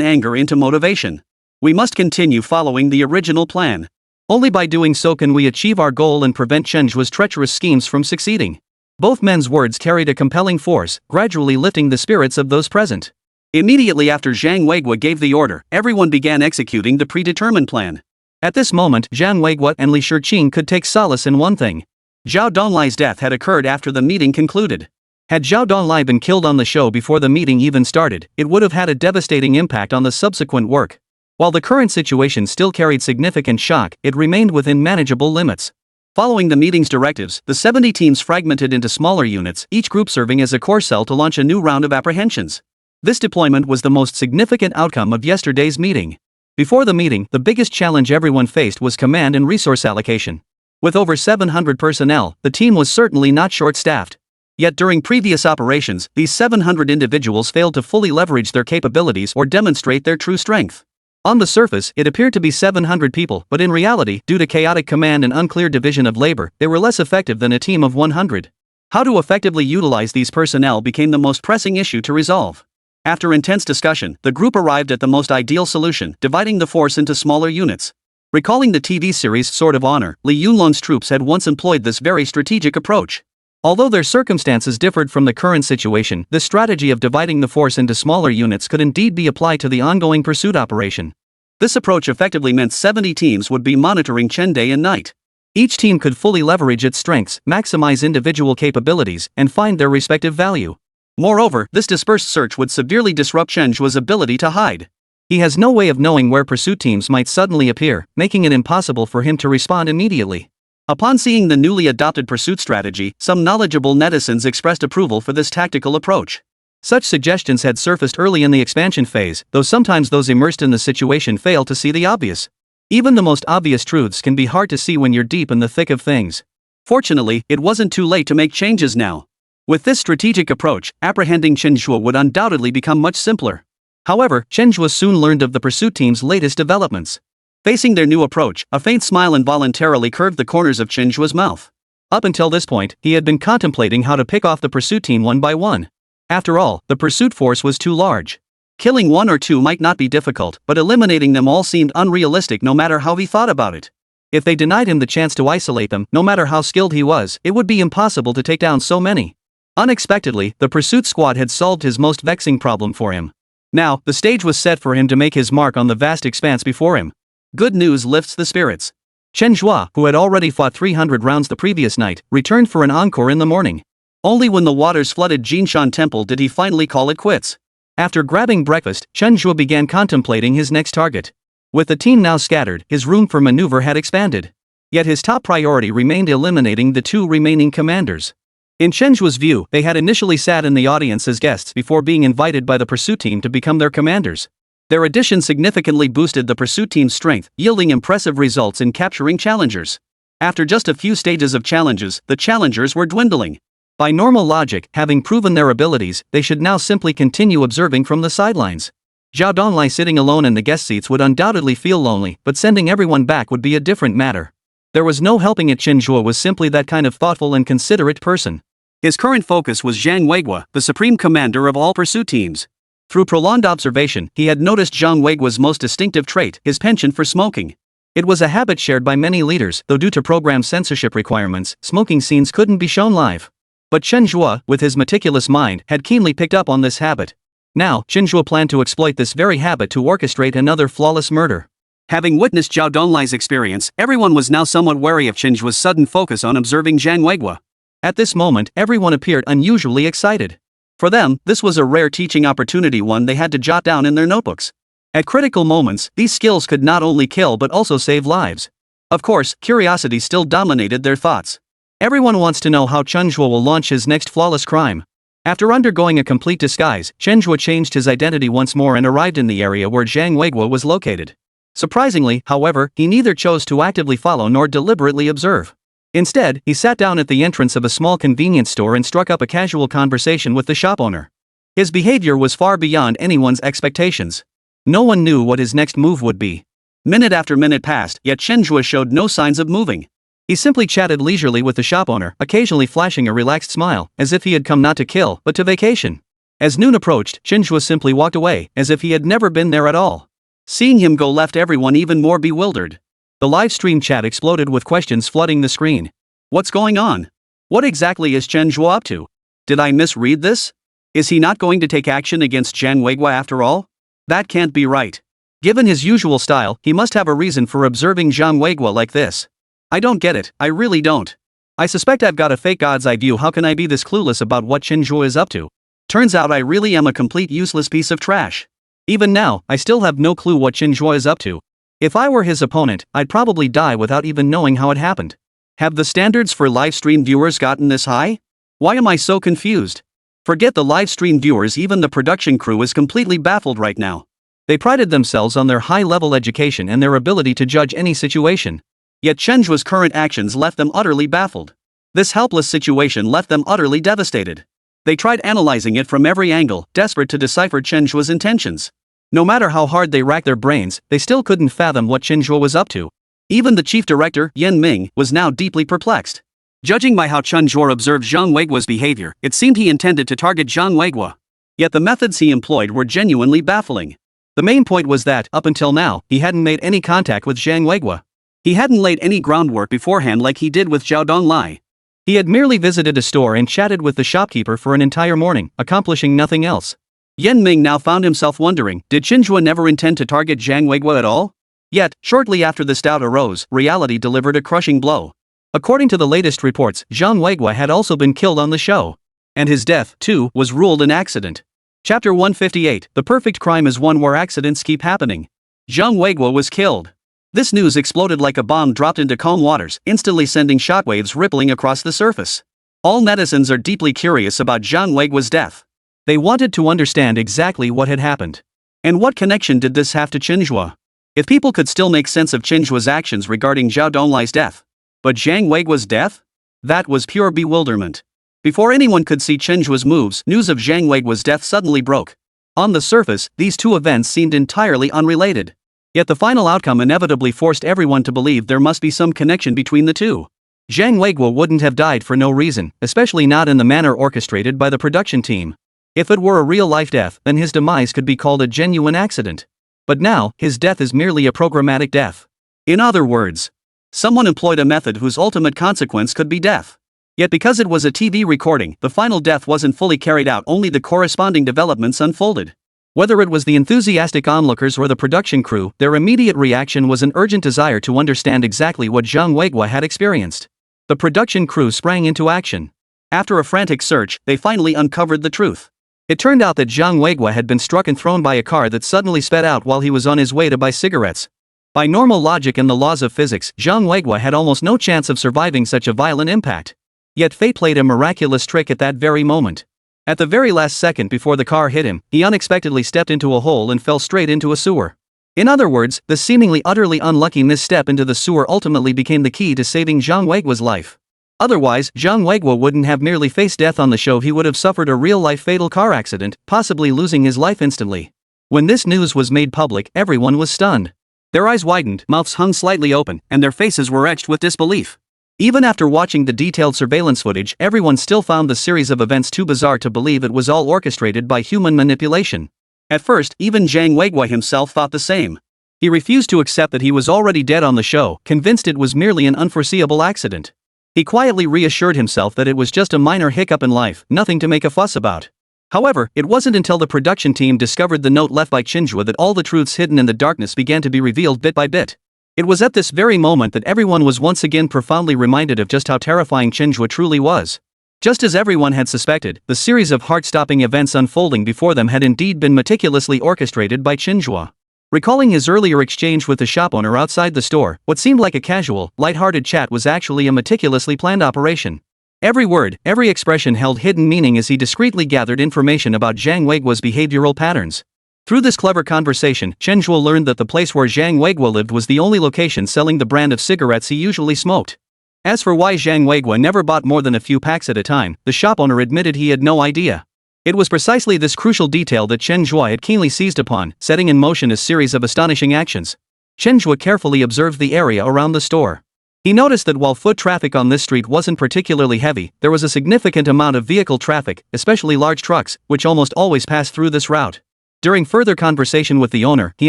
anger into motivation. We must continue following the original plan. Only by doing so can we achieve our goal and prevent Chen Zhe's treacherous schemes from succeeding. Both men's words carried a compelling force, gradually lifting the spirits of those present. Immediately after Zhang Weiguo gave the order, everyone began executing the predetermined plan. At this moment, Zhang Weiguo and Li Shiqing could take solace in one thing. Zhao Donlai's death had occurred after the meeting concluded. Had Zhao Donlai been killed on the show before the meeting even started, it would have had a devastating impact on the subsequent work. While the current situation still carried significant shock, it remained within manageable limits. Following the meeting's directives, the 70 teams fragmented into smaller units, each group serving as a core cell to launch a new round of apprehensions. This deployment was the most significant outcome of yesterday's meeting. Before the meeting, the biggest challenge everyone faced was command and resource allocation. With over 700 personnel, the team was certainly not short-staffed. Yet during previous operations, these 700 individuals failed to fully leverage their capabilities or demonstrate their true strength. On the surface, it appeared to be 700 people, but in reality, due to chaotic command and unclear division of labor, they were less effective than a team of 100. How to effectively utilize these personnel became the most pressing issue to resolve. After intense discussion, the group arrived at the most ideal solution, dividing the force into smaller units. Recalling the TV series Sword of Honor, Li Yunlong's troops had once employed this very strategic approach. Although their circumstances differed from the current situation, the strategy of dividing the force into smaller units could indeed be applied to the ongoing pursuit operation. This approach effectively meant 70 teams would be monitoring Chen day and night. Each team could fully leverage its strengths, maximize individual capabilities, and find their respective value. Moreover, this dispersed search would severely disrupt Chen Zhe's ability to hide. He has no way of knowing where pursuit teams might suddenly appear, making it impossible for him to respond immediately. Upon seeing the newly adopted pursuit strategy, some knowledgeable netizens expressed approval for this tactical approach. Such suggestions had surfaced early in the expansion phase, though sometimes those immersed in the situation fail to see the obvious. Even the most obvious truths can be hard to see when you're deep in the thick of things. Fortunately, it wasn't too late to make changes now. With this strategic approach, apprehending Chen Zhe would undoubtedly become much simpler. However, Chen Zhe soon learned of the pursuit team's latest developments. Facing their new approach, a faint smile involuntarily curved the corners of Chen Zhe's mouth. Up until this point, he had been contemplating how to pick off the pursuit team one by one. After all, the pursuit force was too large. Killing one or two might not be difficult, but eliminating them all seemed unrealistic no matter how he thought about it. If they denied him the chance to isolate them, no matter how skilled he was, it would be impossible to take down so many. Unexpectedly, the pursuit squad had solved his most vexing problem for him. Now, the stage was set for him to make his mark on the vast expanse before him. Good news lifts the spirits. Chen Zhe, who had already fought 300 rounds the previous night, returned for an encore in the morning. Only when the waters flooded Jinshan Temple did he finally call it quits. After grabbing breakfast, Chen Zhe began contemplating his next target. With the team now scattered, his room for maneuver had expanded. Yet his top priority remained eliminating the two remaining commanders. In Chen Zhe's view, they had initially sat in the audience as guests before being invited by the pursuit team to become their commanders. Their addition significantly boosted the pursuit team's strength, yielding impressive results in capturing challengers. After just a few stages of challenges, the challengers were dwindling. By normal logic, having proven their abilities, they should now simply continue observing from the sidelines. Zhao Donglai sitting alone in the guest seats would undoubtedly feel lonely, but sending everyone back would be a different matter. There was no helping it. Chen Zhe was simply that kind of thoughtful and considerate person. His current focus was Zhang Weiguo, the supreme commander of all pursuit teams. Through prolonged observation, he had noticed Zhang Weiguo's most distinctive trait, his penchant for smoking. It was a habit shared by many leaders, though due to program censorship requirements, smoking scenes couldn't be shown live. But Chen Zhe, with his meticulous mind, had keenly picked up on this habit. Now, Chen Zhe planned to exploit this very habit to orchestrate another flawless murder. Having witnessed Zhao Donglai's experience, everyone was now somewhat wary of Chen Zhe's sudden focus on observing Zhang Weiguo. At this moment, everyone appeared unusually excited. For them, this was a rare teaching opportunity, one they had to jot down in their notebooks. At critical moments, these skills could not only kill but also save lives. Of course, curiosity still dominated their thoughts. Everyone wants to know how Chen Zhe will launch his next flawless crime. After undergoing a complete disguise, Chen Zhe changed his identity once more and arrived in the area where Zhang Weiguo was located. Surprisingly, however, he neither chose to actively follow nor deliberately observe. Instead, he sat down at the entrance of a small convenience store and struck up a casual conversation with the shop owner. His behavior was far beyond anyone's expectations. No one knew what his next move would be. Minute after minute passed, yet Chen Zhe showed no signs of moving. He simply chatted leisurely with the shop owner, occasionally flashing a relaxed smile, as if he had come not to kill, but to vacation. As noon approached, Chen Zhe simply walked away, as if he had never been there at all. Seeing him go left everyone even more bewildered. The live stream chat exploded with questions flooding the screen. What's going on? What exactly is Chen Zhe up to? Did I misread this? Is he not going to take action against Zhang Weiguo after all? That can't be right. Given his usual style, he must have a reason for observing Zhang Weiguo like this. I don't get it, I really don't. I suspect I've got a fake god's eye view. How can I be this clueless about what Chen Zhe is up to? Turns out I really am a complete useless piece of trash. Even now, I still have no clue what Chen Zhe is up to. If I were his opponent, I'd probably die without even knowing how it happened. Have the standards for live stream viewers gotten this high? Why am I so confused? Forget the live stream viewers, even the production crew is completely baffled right now. They prided themselves on their high-level education and their ability to judge any situation. Yet Chen Zhe's current actions left them utterly baffled. This helpless situation left them utterly devastated. They tried analyzing it from every angle, desperate to decipher Chen Zhe's intentions. No matter how hard they racked their brains, they still couldn't fathom what Chen Zhe was up to. Even the chief director, Yan Ming, was now deeply perplexed. Judging by how Chen Zhe observed Zhang Weiguo's behavior, it seemed he intended to target Zhang Weiguo. Yet the methods he employed were genuinely baffling. The main point was that, up until now, he hadn't made any contact with Zhang Weiguo. He hadn't laid any groundwork beforehand like he did with Zhao Donglai. He had merely visited a store and chatted with the shopkeeper for an entire morning, accomplishing nothing else. Yan Ming now found himself wondering, did Chen Zhe never intend to target Zhang Weiguo at all? Yet, shortly after this doubt arose, reality delivered a crushing blow. According to the latest reports, Zhang Weiguo had also been killed on the show. And his death, too, was ruled an accident. Chapter 158, The Perfect Crime is One Where Accidents Keep Happening. Zhang Weiguo was killed. This news exploded like a bomb dropped into calm waters, instantly sending shockwaves rippling across the surface. All netizens are deeply curious about Zhang Weiguo's death. They wanted to understand exactly what had happened. And what connection did this have to Chen Zhe? If people could still make sense of Chen Zhe's actions regarding Zhao Donglai's death. But Zhang Weiguo's death? That was pure bewilderment. Before anyone could see Chen Zhe's moves, news of Zhang Weiguo's death suddenly broke. On the surface, these two events seemed entirely unrelated. Yet the final outcome inevitably forced everyone to believe there must be some connection between the two. Zhang Weiguo wouldn't have died for no reason, especially not in the manner orchestrated by the production team. If it were a real-life death, then his demise could be called a genuine accident. But now, his death is merely a programmatic death. In other words, someone employed a method whose ultimate consequence could be death. Yet because it was a TV recording, the final death wasn't fully carried out, only the corresponding developments unfolded. Whether it was the enthusiastic onlookers or the production crew, their immediate reaction was an urgent desire to understand exactly what Zhang Weiguo had experienced. The production crew sprang into action. After a frantic search, they finally uncovered the truth. It turned out that Zhang Weiguo had been struck and thrown by a car that suddenly sped out while he was on his way to buy cigarettes. By normal logic and the laws of physics, Zhang Weiguo had almost no chance of surviving such a violent impact. Yet fate played a miraculous trick at that very moment. At the very last second before the car hit him, he unexpectedly stepped into a hole and fell straight into a sewer. In other words, the seemingly utterly unlucky misstep into the sewer ultimately became the key to saving Zhang Weiguo's life. Otherwise, Zhang Weiguo wouldn't have merely faced death on the show, he would have suffered a real-life fatal car accident, possibly losing his life instantly. When this news was made public, everyone was stunned. Their eyes widened, mouths hung slightly open, and their faces were etched with disbelief. Even after watching the detailed surveillance footage, everyone still found the series of events too bizarre to believe it was all orchestrated by human manipulation. At first, even Zhang Weiguo himself thought the same. He refused to accept that he was already dead on the show, convinced it was merely an unforeseeable accident. He quietly reassured himself that it was just a minor hiccup in life, nothing to make a fuss about. However, it wasn't until the production team discovered the note left by Chen Zhe that all the truths hidden in the darkness began to be revealed bit by bit. It was at this very moment that everyone was once again profoundly reminded of just how terrifying Chen Zhe truly was. Just as everyone had suspected, the series of heart-stopping events unfolding before them had indeed been meticulously orchestrated by Chen Zhe. Recalling his earlier exchange with the shop owner outside the store, what seemed like a casual, light-hearted chat was actually a meticulously planned operation. Every word, every expression held hidden meaning as he discreetly gathered information about Zhang Weiguo's behavioral patterns. Through this clever conversation, Chen Zhe learned that the place where Zhang Weiguo lived was the only location selling the brand of cigarettes he usually smoked. As for why Zhang Weiguo never bought more than a few packs at a time, the shop owner admitted he had no idea. It was precisely this crucial detail that Chen Zhe had keenly seized upon, setting in motion a series of astonishing actions. Chen Zhe carefully observed the area around the store. He noticed that while foot traffic on this street wasn't particularly heavy, there was a significant amount of vehicle traffic, especially large trucks, which almost always passed through this route. During further conversation with the owner, he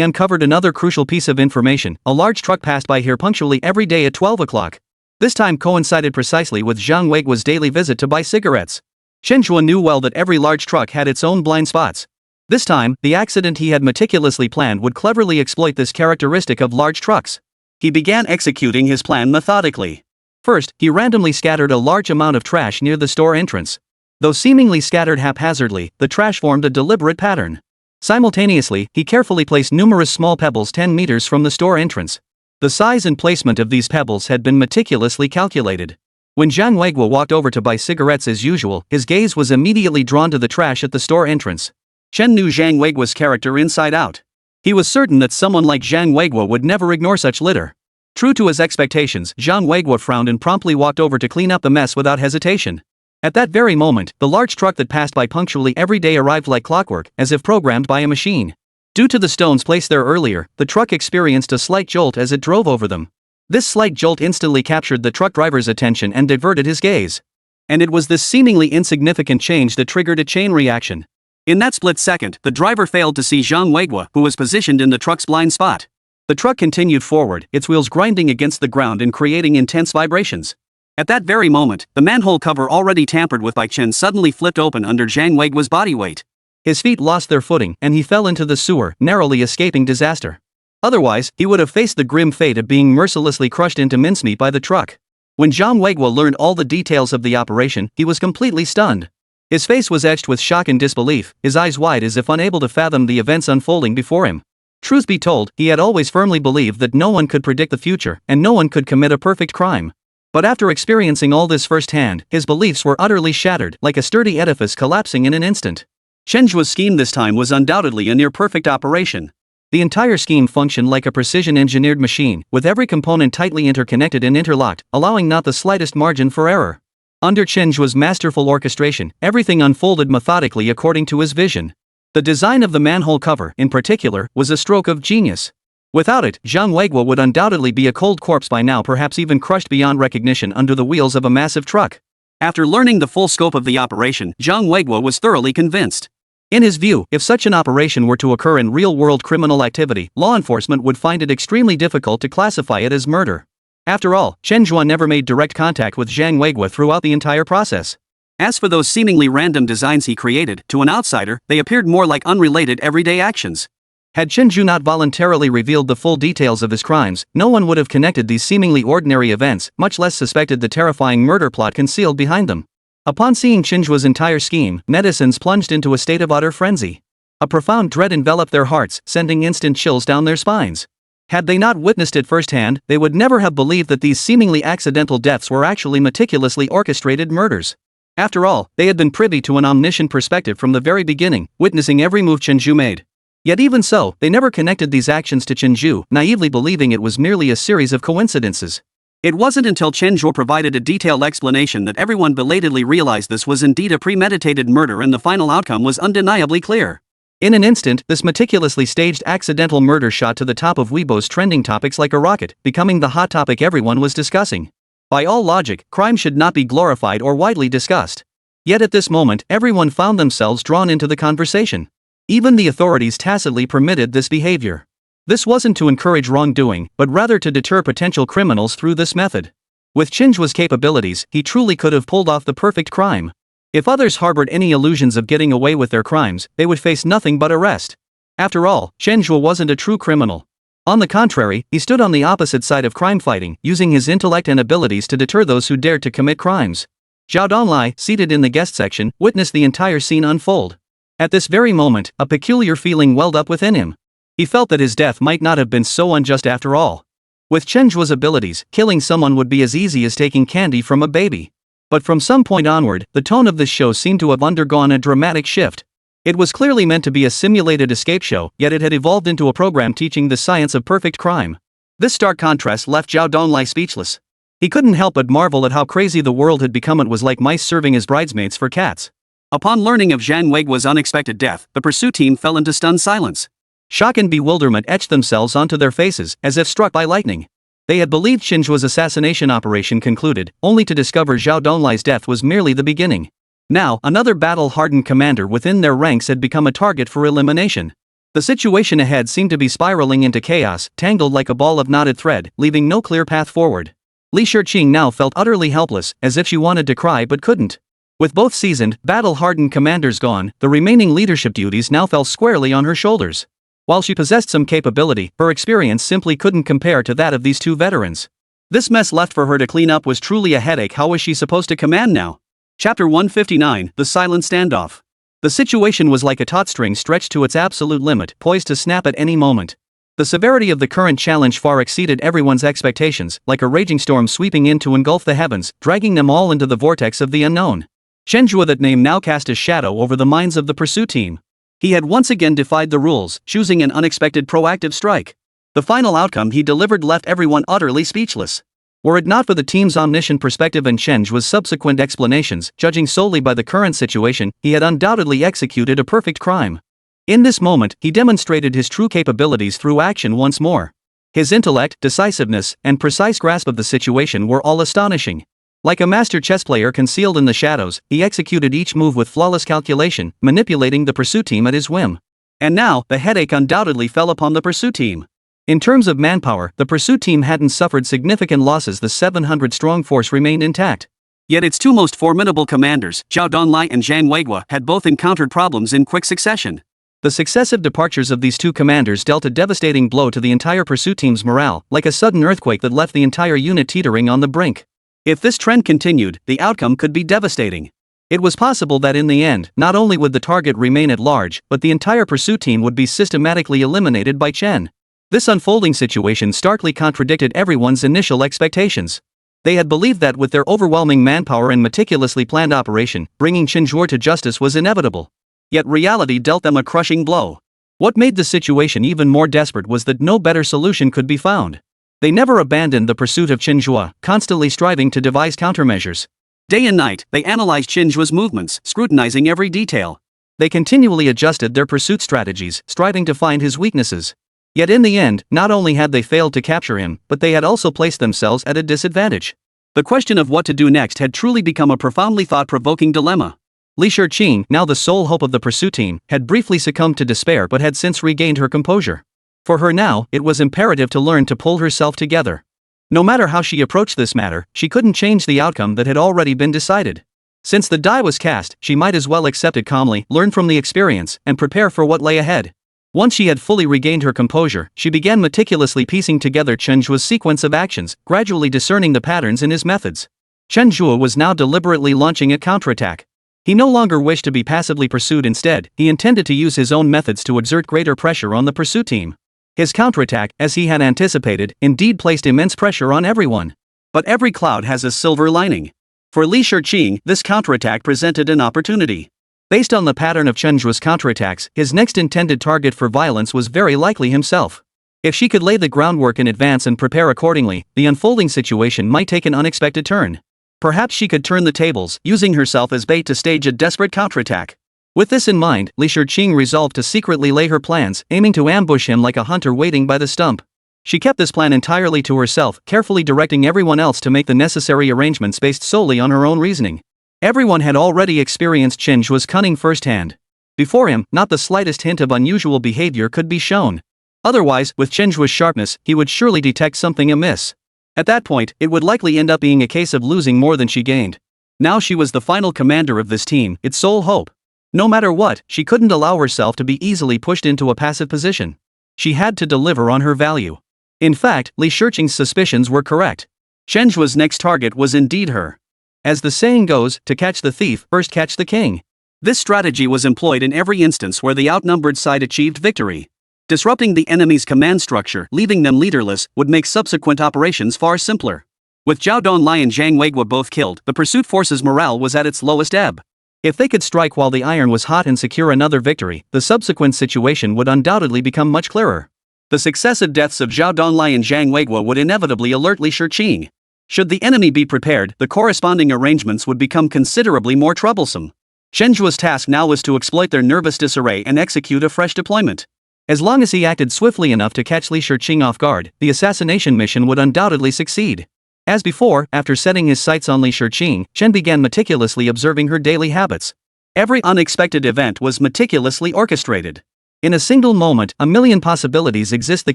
uncovered another crucial piece of information: a large truck passed by here punctually every day at 12 o'clock. This time coincided precisely with Zhang Weiguo's daily visit to buy cigarettes. Chen Zhe knew well that every large truck had its own blind spots. This time, the accident he had meticulously planned would cleverly exploit this characteristic of large trucks. He began executing his plan methodically. First, he randomly scattered a large amount of trash near the store entrance. Though seemingly scattered haphazardly, the trash formed a deliberate pattern. Simultaneously, he carefully placed numerous small pebbles 10 meters from the store entrance. The size and placement of these pebbles had been meticulously calculated. When Zhang Weiguo walked over to buy cigarettes as usual, his gaze was immediately drawn to the trash at the store entrance. Chen knew Zhang Weiguo's character inside out. He was certain that someone like Zhang Weiguo would never ignore such litter. True to his expectations, Zhang Weiguo frowned and promptly walked over to clean up the mess without hesitation. At that very moment, the large truck that passed by punctually every day arrived like clockwork, as if programmed by a machine. Due to the stones placed there earlier, the truck experienced a slight jolt as it drove over them. This slight jolt instantly captured the truck driver's attention and diverted his gaze. And it was this seemingly insignificant change that triggered a chain reaction. In that split second, the driver failed to see Zhang Weiguo, who was positioned in the truck's blind spot. The truck continued forward, its wheels grinding against the ground and creating intense vibrations. At that very moment, the manhole cover already tampered with by Chen suddenly flipped open under Zhang Weiguo's body weight. His feet lost their footing, and he fell into the sewer, narrowly escaping disaster. Otherwise, he would have faced the grim fate of being mercilessly crushed into mincemeat by the truck. When Zhang Weiguo learned all the details of the operation, he was completely stunned. His face was etched with shock and disbelief, his eyes wide as if unable to fathom the events unfolding before him. Truth be told, he had always firmly believed that no one could predict the future, and no one could commit a perfect crime. But after experiencing all this firsthand, his beliefs were utterly shattered, like a sturdy edifice collapsing in an instant. Chen Zhe's scheme this time was undoubtedly a near-perfect operation. The entire scheme functioned like a precision-engineered machine, with every component tightly interconnected and interlocked, allowing not the slightest margin for error. Under Chen Zhe's masterful orchestration, everything unfolded methodically according to his vision. The design of the manhole cover, in particular, was a stroke of genius. Without it, Zhang Weiguo would undoubtedly be a cold corpse by now, perhaps even crushed beyond recognition under the wheels of a massive truck. After learning the full scope of the operation, Zhang Weiguo was thoroughly convinced. In his view, if such an operation were to occur in real-world criminal activity, law enforcement would find it extremely difficult to classify it as murder. After all, Chen Zhe never made direct contact with Zhang Weiguo throughout the entire process. As for those seemingly random designs he created, to an outsider, they appeared more like unrelated everyday actions. Had Chen Zhe not voluntarily revealed the full details of his crimes, no one would have connected these seemingly ordinary events, much less suspected the terrifying murder plot concealed behind them. Upon seeing Chen Zhe's entire scheme, netizens plunged into a state of utter frenzy. A profound dread enveloped their hearts, sending instant chills down their spines. Had they not witnessed it firsthand, they would never have believed that these seemingly accidental deaths were actually meticulously orchestrated murders. After all, they had been privy to an omniscient perspective from the very beginning, witnessing every move Chen Zhe made. Yet even so, they never connected these actions to Chen Zhe, naively believing it was merely a series of coincidences. It wasn't until Chen Zhe provided a detailed explanation that everyone belatedly realized this was indeed a premeditated murder and the final outcome was undeniably clear. In an instant, this meticulously staged accidental murder shot to the top of Weibo's trending topics like a rocket, becoming the hot topic everyone was discussing. By all logic, crime should not be glorified or widely discussed. Yet at this moment, everyone found themselves drawn into the conversation. Even the authorities tacitly permitted this behavior. This wasn't to encourage wrongdoing, but rather to deter potential criminals through this method. With Chen Zhe's capabilities, he truly could have pulled off the perfect crime. If others harbored any illusions of getting away with their crimes, they would face nothing but arrest. After all, Chen Zhe wasn't a true criminal. On the contrary, he stood on the opposite side of crime fighting, using his intellect and abilities to deter those who dared to commit crimes. Zhao Donglai, seated in the guest section, witnessed the entire scene unfold. At this very moment, a peculiar feeling welled up within him. He felt that his death might not have been so unjust after all. With Chen Zhe's abilities, killing someone would be as easy as taking candy from a baby. But from some point onward, the tone of this show seemed to have undergone a dramatic shift. It was clearly meant to be a simulated escape show, yet it had evolved into a program teaching the science of perfect crime. This stark contrast left Zhao Donglai speechless. He couldn't help but marvel at how crazy the world had become. It was like mice serving as bridesmaids for cats. Upon learning of Zhang Weiguo's unexpected death, the pursuit team fell into stunned silence. Shock and bewilderment etched themselves onto their faces, as if struck by lightning. They had believed Chen Zhe's assassination operation concluded, only to discover Zhao Donglai's death was merely the beginning. Now, another battle-hardened commander within their ranks had become a target for elimination. The situation ahead seemed to be spiraling into chaos, tangled like a ball of knotted thread, leaving no clear path forward. Li Shiqing now felt utterly helpless, as if she wanted to cry but couldn't. With both seasoned, battle-hardened commanders gone, the remaining leadership duties now fell squarely on her shoulders. While she possessed some capability, her experience simply couldn't compare to that of these two veterans. This mess left for her to clean up was truly a headache. How was she supposed to command now? Chapter 159, The Silent Standoff. The situation was like a taut string stretched to its absolute limit, poised to snap at any moment. The severity of the current challenge far exceeded everyone's expectations, like a raging storm sweeping in to engulf the heavens, dragging them all into the vortex of the unknown. Chen Zhe, that name now cast a shadow over the minds of the pursuit team. He had once again defied the rules, choosing an unexpected proactive strike. The final outcome he delivered left everyone utterly speechless. Were it not for the team's omniscient perspective and Chen Zhe's subsequent explanations, judging solely by the current situation, he had undoubtedly executed a perfect crime. In this moment, he demonstrated his true capabilities through action once more. His intellect, decisiveness, and precise grasp of the situation were all astonishing. Like a master chess player concealed in the shadows, he executed each move with flawless calculation, manipulating the pursuit team at his whim. And now, the headache undoubtedly fell upon the pursuit team. In terms of manpower, the pursuit team hadn't suffered significant losses. The 700-strong force remained intact. Yet its two most formidable commanders, Zhao Donglai and Zhang Weiguo, had both encountered problems in quick succession. The successive departures of these two commanders dealt a devastating blow to the entire pursuit team's morale, like a sudden earthquake that left the entire unit teetering on the brink. If this trend continued, the outcome could be devastating. It was possible that in the end, not only would the target remain at large, but the entire pursuit team would be systematically eliminated by Chen. This unfolding situation starkly contradicted everyone's initial expectations. They had believed that with their overwhelming manpower and meticulously planned operation, bringing Chen Zhe to justice was inevitable. Yet reality dealt them a crushing blow. What made the situation even more desperate was that no better solution could be found. They never abandoned the pursuit of Chen Zhe, constantly striving to devise countermeasures. Day and night, they analyzed Chen Zhe's movements, scrutinizing every detail. They continually adjusted their pursuit strategies, striving to find his weaknesses. Yet in the end, not only had they failed to capture him, but they had also placed themselves at a disadvantage. The question of what to do next had truly become a profoundly thought-provoking dilemma. Li Shiqing, now the sole hope of the pursuit team, had briefly succumbed to despair but had since regained her composure. For her now, it was imperative to learn to pull herself together. No matter how she approached this matter, she couldn't change the outcome that had already been decided. Since the die was cast, she might as well accept it calmly, learn from the experience, and prepare for what lay ahead. Once she had fully regained her composure, she began meticulously piecing together Chen Zhe's sequence of actions, gradually discerning the patterns in his methods. Chen Zhe was now deliberately launching a counterattack. He no longer wished to be passively pursued. Instead, he intended to use his own methods to exert greater pressure on the pursuit team. His counterattack, as he had anticipated, indeed placed immense pressure on everyone. But every cloud has a silver lining. For Li Shiqing, this counterattack presented an opportunity. Based on the pattern of Chen Zhe's counterattacks, his next intended target for violence was very likely himself. If she could lay the groundwork in advance and prepare accordingly, the unfolding situation might take an unexpected turn. Perhaps she could turn the tables, using herself as bait to stage a desperate counterattack. With this in mind, Li Shiqing resolved to secretly lay her plans, aiming to ambush him like a hunter waiting by the stump. She kept this plan entirely to herself, carefully directing everyone else to make the necessary arrangements based solely on her own reasoning. Everyone had already experienced Chen Zhe's cunning firsthand. Before him, not the slightest hint of unusual behavior could be shown. Otherwise, with Chen Zhe's sharpness, he would surely detect something amiss. At that point, it would likely end up being a case of losing more than she gained. Now she was the final commander of this team, its sole hope. No matter what, she couldn't allow herself to be easily pushed into a passive position. She had to deliver on her value. In fact, Li Shiqing's suspicions were correct. Chen Zhe's next target was indeed her. As the saying goes, to catch the thief, first catch the king. This strategy was employed in every instance where the outnumbered side achieved victory. Disrupting the enemy's command structure, leaving them leaderless, would make subsequent operations far simpler. With Zhao Donlai and Zhang Weiguo both killed, the pursuit force's morale was at its lowest ebb. If they could strike while the iron was hot and secure another victory, the subsequent situation would undoubtedly become much clearer. The successive deaths of Zhao Donlai and Zhang Weiguo would inevitably alert Li Shiqing. Should the enemy be prepared, the corresponding arrangements would become considerably more troublesome. Chen Zhe's task now was to exploit their nervous disarray and execute a fresh deployment. As long as he acted swiftly enough to catch Li Shiqing off guard, the assassination mission would undoubtedly succeed. As before, after setting his sights on Li Shiqing, Chen began meticulously observing her daily habits. Every unexpected event was meticulously orchestrated. In a single moment, a million possibilities exist. The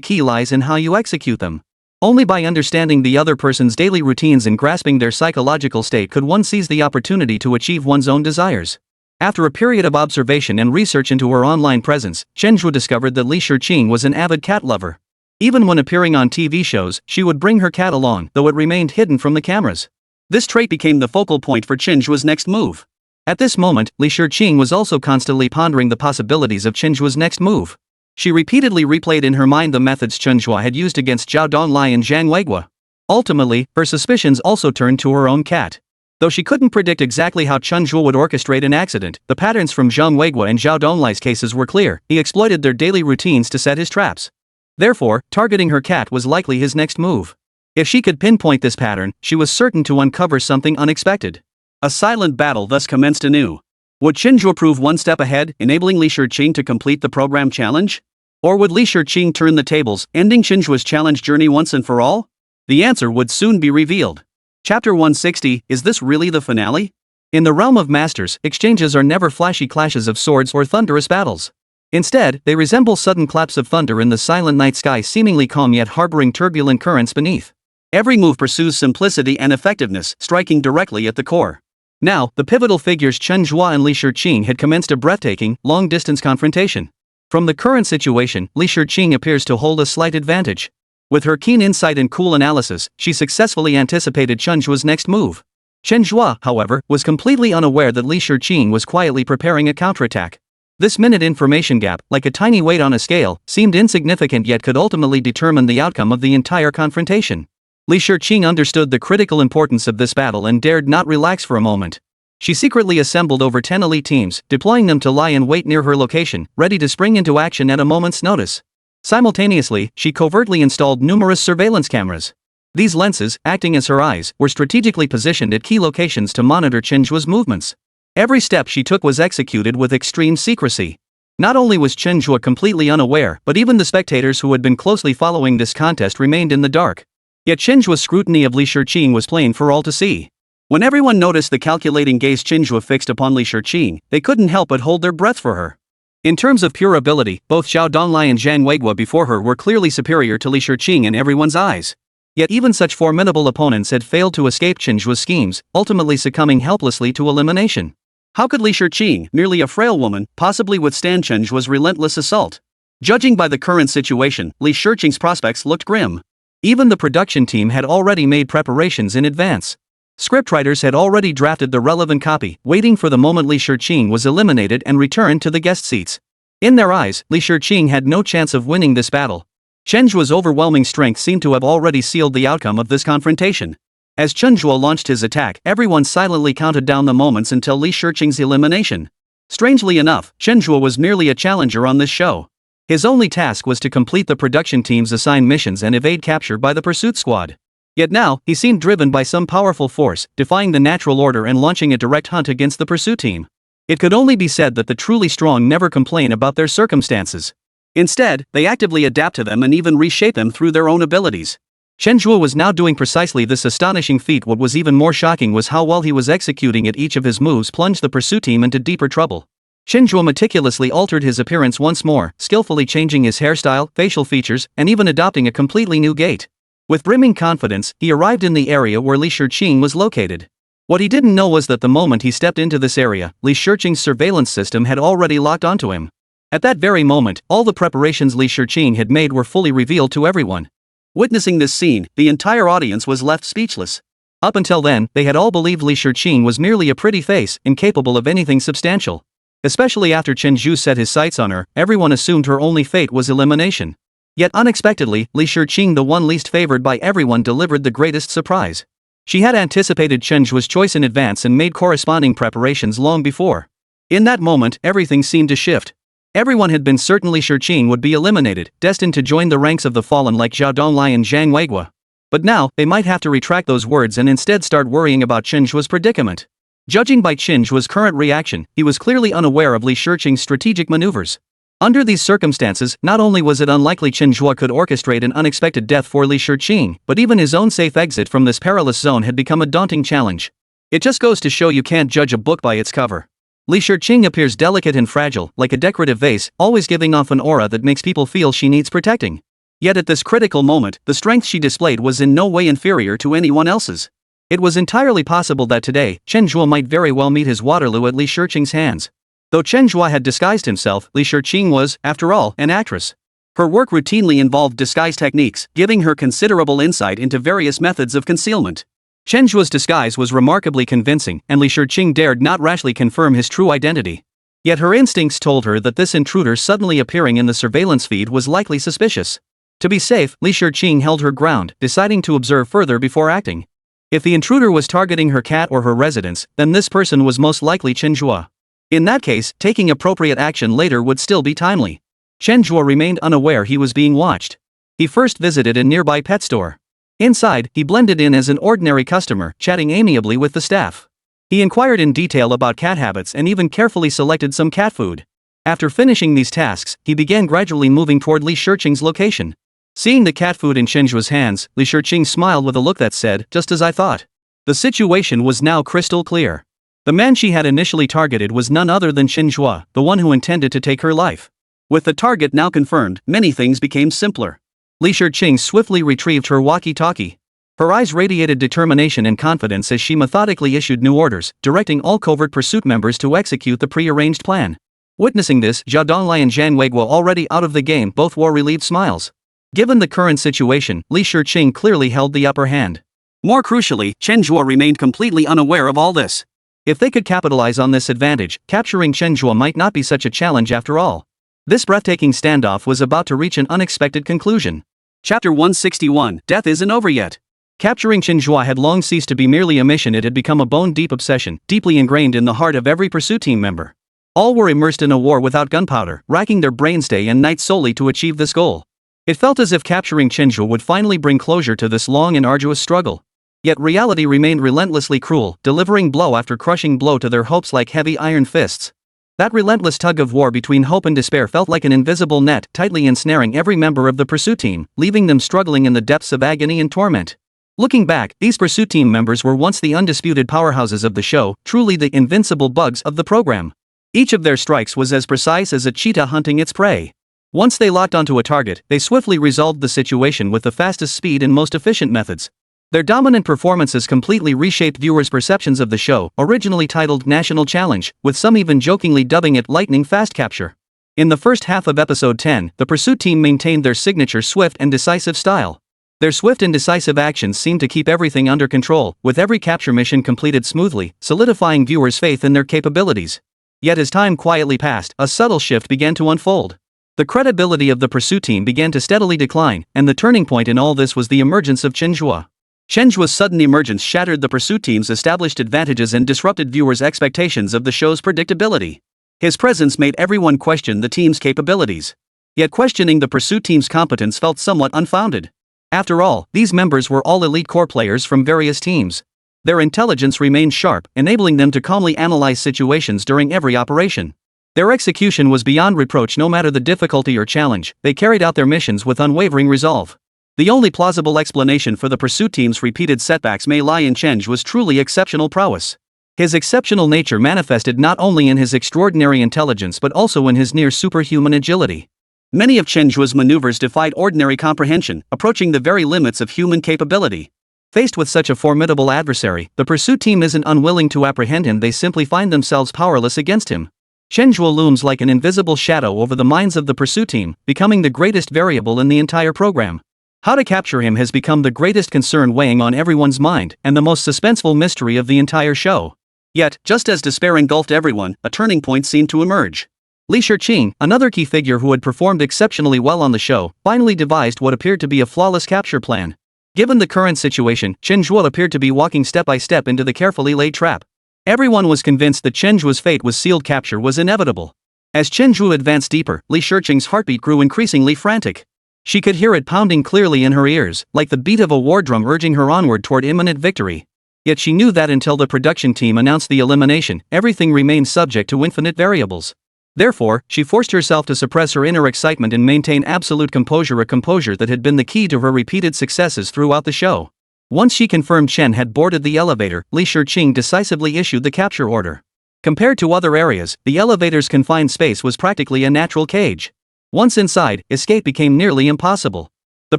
key lies in how you execute them. Only by understanding the other person's daily routines and grasping their psychological state could one seize the opportunity to achieve one's own desires. After a period of observation and research into her online presence, Chen Zhe discovered that Li Shiqing was an avid cat lover. Even when appearing on TV shows, she would bring her cat along, though it remained hidden from the cameras. This trait became the focal point for Chen Zhe's next move. At this moment, Li Shiqing was also constantly pondering the possibilities of Chen Zhe's next move. She repeatedly replayed in her mind the methods Chen Zhe had used against Zhao Donlai and Zhang Weiguo. Ultimately, her suspicions also turned to her own cat. Though she couldn't predict exactly how Chen Zhe would orchestrate an accident, the patterns from Zhang Weiguo and Zhao Donlai's cases were clear. He exploited their daily routines to set his traps. Therefore, targeting her cat was likely his next move. If she could pinpoint this pattern, she was certain to uncover something unexpected. A silent battle thus commenced anew. Would Chen Zhe prove one step ahead, enabling Li Shiqing to complete the program challenge? Or would Li Shiqing turn the tables, ending Chen Zhe's challenge journey once and for all? The answer would soon be revealed. Chapter 160, is this really the finale? In the realm of masters, exchanges are never flashy clashes of swords or thunderous battles. Instead, they resemble sudden claps of thunder in the silent night sky, seemingly calm yet harboring turbulent currents beneath. Every move pursues simplicity and effectiveness, striking directly at the core. Now, the pivotal figures Chen Zhe and Li Shiqing had commenced a breathtaking, long-distance confrontation. From the current situation, Li Shiqing appears to hold a slight advantage. With her keen insight and cool analysis, she successfully anticipated Chen Zhe's next move. Chen Zhe, however, was completely unaware that Li Shiqing was quietly preparing a counterattack. This minute information gap, like a tiny weight on a scale, seemed insignificant yet could ultimately determine the outcome of the entire confrontation. Li Shiqing understood the critical importance of this battle and dared not relax for a moment. She secretly assembled over 10 elite teams, deploying them to lie in wait near her location, ready to spring into action at a moment's notice. Simultaneously, she covertly installed numerous surveillance cameras. These lenses, acting as her eyes, were strategically positioned at key locations to monitor Chen Zhe's movements. Every step she took was executed with extreme secrecy. Not only was Chen Zhe completely unaware, but even the spectators who had been closely following this contest remained in the dark. Yet Chen Zhe's scrutiny of Li Shiqing was plain for all to see. When everyone noticed the calculating gaze Chen Zhe fixed upon Li Shiqing, they couldn't help but hold their breath for her. In terms of pure ability, both Zhao Donlai and Zhang Weiguo before her were clearly superior to Li Shiqing in everyone's eyes. Yet even such formidable opponents had failed to escape Chen Zhe's schemes, ultimately succumbing helplessly to elimination. How could Li Shiqing, merely a frail woman, possibly withstand Chen Zhe's relentless assault? Judging by the current situation, Li Shiqing's prospects looked grim. Even the production team had already made preparations in advance. Scriptwriters had already drafted the relevant copy, waiting for the moment Li Shiqing was eliminated and returned to the guest seats. In their eyes, Li Shiqing had no chance of winning this battle. Chen Zhe's overwhelming strength seemed to have already sealed the outcome of this confrontation. As Chen Zhe launched his attack, everyone silently counted down the moments until Li Shiqing's elimination. Strangely enough, Chen Zhe was merely a challenger on this show. His only task was to complete the production team's assigned missions and evade capture by the pursuit squad. Yet now, he seemed driven by some powerful force, defying the natural order and launching a direct hunt against the pursuit team. It could only be said that the truly strong never complain about their circumstances. Instead, they actively adapt to them and even reshape them through their own abilities. Chen Zhe was now doing precisely this astonishing feat. What was even more shocking was how well he was executing it. Each of his moves plunged the pursuit team into deeper trouble. Chen Zhe meticulously altered his appearance once more, skillfully changing his hairstyle, facial features, and even adopting a completely new gait. With brimming confidence, he arrived in the area where Li Shiqing was located. What he didn't know was that the moment he stepped into this area, Li Shiqing's surveillance system had already locked onto him. At that very moment, all the preparations Li Shiqing had made were fully revealed to everyone. Witnessing this scene, the entire audience was left speechless. Up until then, they had all believed Li Shiqing was merely a pretty face, incapable of anything substantial. Especially after Chen Zhe set his sights on her, everyone assumed her only fate was elimination. Yet unexpectedly, Li Shiqing, the one least favored by everyone, delivered the greatest surprise. She had anticipated Chen Zhe's choice in advance and made corresponding preparations long before. In that moment, everything seemed to shift. Everyone had been certain Li Shiqing would be eliminated, destined to join the ranks of the fallen like Zhao Donglai and Zhang Weiguo. But now, they might have to retract those words and instead start worrying about Chen Zhe's predicament. Judging by Chen Zhe's current reaction, he was clearly unaware of Li Shiqing's strategic maneuvers. Under these circumstances, not only was it unlikely Chen Zhe could orchestrate an unexpected death for Li Shiqing, but even his own safe exit from this perilous zone had become a daunting challenge. It just goes to show you can't judge a book by its cover. Li Shiqing appears delicate and fragile, like a decorative vase, always giving off an aura that makes people feel she needs protecting. Yet at this critical moment, the strength she displayed was in no way inferior to anyone else's. It was entirely possible that today, Chen Zhe might very well meet his Waterloo at Li Shiqing's hands. Though Chen Zhe had disguised himself, Li Shiqing was, after all, an actress. Her work routinely involved disguise techniques, giving her considerable insight into various methods of concealment. Chen Zhe's disguise was remarkably convincing, and Li Shiqing dared not rashly confirm his true identity. Yet her instincts told her that this intruder suddenly appearing in the surveillance feed was likely suspicious. To be safe, Li Shiqing held her ground, deciding to observe further before acting. If the intruder was targeting her cat or her residence, then this person was most likely Chen Zhe. In that case, taking appropriate action later would still be timely. Chen Zhe remained unaware he was being watched. He first visited a nearby pet store. Inside, he blended in as an ordinary customer, chatting amiably with the staff. He inquired in detail about cat habits and even carefully selected some cat food. After finishing these tasks, he began gradually moving toward Li Shiqing's location. Seeing the cat food in Chen Zhe's hands, Li Shiqing smiled with a look that said, "Just as I thought." The situation was now crystal clear. The man she had initially targeted was none other than Chen Zhe, the one who intended to take her life. With the target now confirmed, many things became simpler. Li Shiqing swiftly retrieved her walkie-talkie. Her eyes radiated determination and confidence as she methodically issued new orders, directing all covert pursuit members to execute the pre-arranged plan. Witnessing this, Zhao Donglai and Zhang Weiguo, already out of the game, both wore relieved smiles. Given the current situation, Li Shiqing clearly held the upper hand. More crucially, Chen Zhe remained completely unaware of all this. If they could capitalize on this advantage, capturing Chen Zhe might not be such a challenge after all. This breathtaking standoff was about to reach an unexpected conclusion. Chapter 161, Death Isn't Over Yet. Capturing Chen Zhe had long ceased to be merely a mission. It had become a bone-deep obsession, deeply ingrained in the heart of every pursuit team member. All were immersed in a war without gunpowder, racking their brains day and night solely to achieve this goal. It felt as if capturing Chen Zhe would finally bring closure to this long and arduous struggle. Yet reality remained relentlessly cruel, delivering blow after crushing blow to their hopes like heavy iron fists. That relentless tug of war between hope and despair felt like an invisible net, tightly ensnaring every member of the pursuit team, leaving them struggling in the depths of agony and torment. Looking back, these pursuit team members were once the undisputed powerhouses of the show, truly the invincible bugs of the program. Each of their strikes was as precise as a cheetah hunting its prey. Once they locked onto a target, they swiftly resolved the situation with the fastest speed and most efficient methods. Their dominant performances completely reshaped viewers' perceptions of the show, originally titled National Challenge, with some even jokingly dubbing it Lightning Fast Capture. In the first half of episode 10, the pursuit team maintained their signature swift and decisive style. Their swift and decisive actions seemed to keep everything under control, with every capture mission completed smoothly, solidifying viewers' faith in their capabilities. Yet as time quietly passed, a subtle shift began to unfold. The credibility of the pursuit team began to steadily decline, and the turning point in all this was the emergence of Chen Zhe. Chen Zhe's sudden emergence shattered the pursuit team's established advantages and disrupted viewers' expectations of the show's predictability. His presence made everyone question the team's capabilities. Yet questioning the pursuit team's competence felt somewhat unfounded. After all, these members were all elite core players from various teams. Their intelligence remained sharp, enabling them to calmly analyze situations during every operation. Their execution was beyond reproach no matter the difficulty or challenge. They carried out their missions with unwavering resolve. The only plausible explanation for the pursuit team's repeated setbacks may lie in Chen Zhe's truly exceptional prowess. His exceptional nature manifested not only in his extraordinary intelligence but also in his near-superhuman agility. Many of Chen Zhe's maneuvers defied ordinary comprehension, approaching the very limits of human capability. Faced with such a formidable adversary, the pursuit team isn't unwilling to apprehend him, they simply find themselves powerless against him. Chen Zhe looms like an invisible shadow over the minds of the pursuit team, becoming the greatest variable in the entire program. How to capture him has become the greatest concern weighing on everyone's mind, and the most suspenseful mystery of the entire show. Yet, just as despair engulfed everyone, a turning point seemed to emerge. Li Shiqing, another key figure who had performed exceptionally well on the show, finally devised what appeared to be a flawless capture plan. Given the current situation, Chen Zhe appeared to be walking step by step into the carefully laid trap. Everyone was convinced that Chen Zhe's fate was sealed, capture was inevitable. As Chen Zhe advanced deeper, Li Shiqing's heartbeat grew increasingly frantic. She could hear it pounding clearly in her ears, like the beat of a war drum urging her onward toward imminent victory. Yet she knew that until the production team announced the elimination, everything remained subject to infinite variables. Therefore, she forced herself to suppress her inner excitement and maintain absolute composure, a composure that had been the key to her repeated successes throughout the show. Once she confirmed Chen had boarded the elevator, Li Shiqing decisively issued the capture order. Compared to other areas, the elevator's confined space was practically a natural cage. Once inside, escape became nearly impossible. The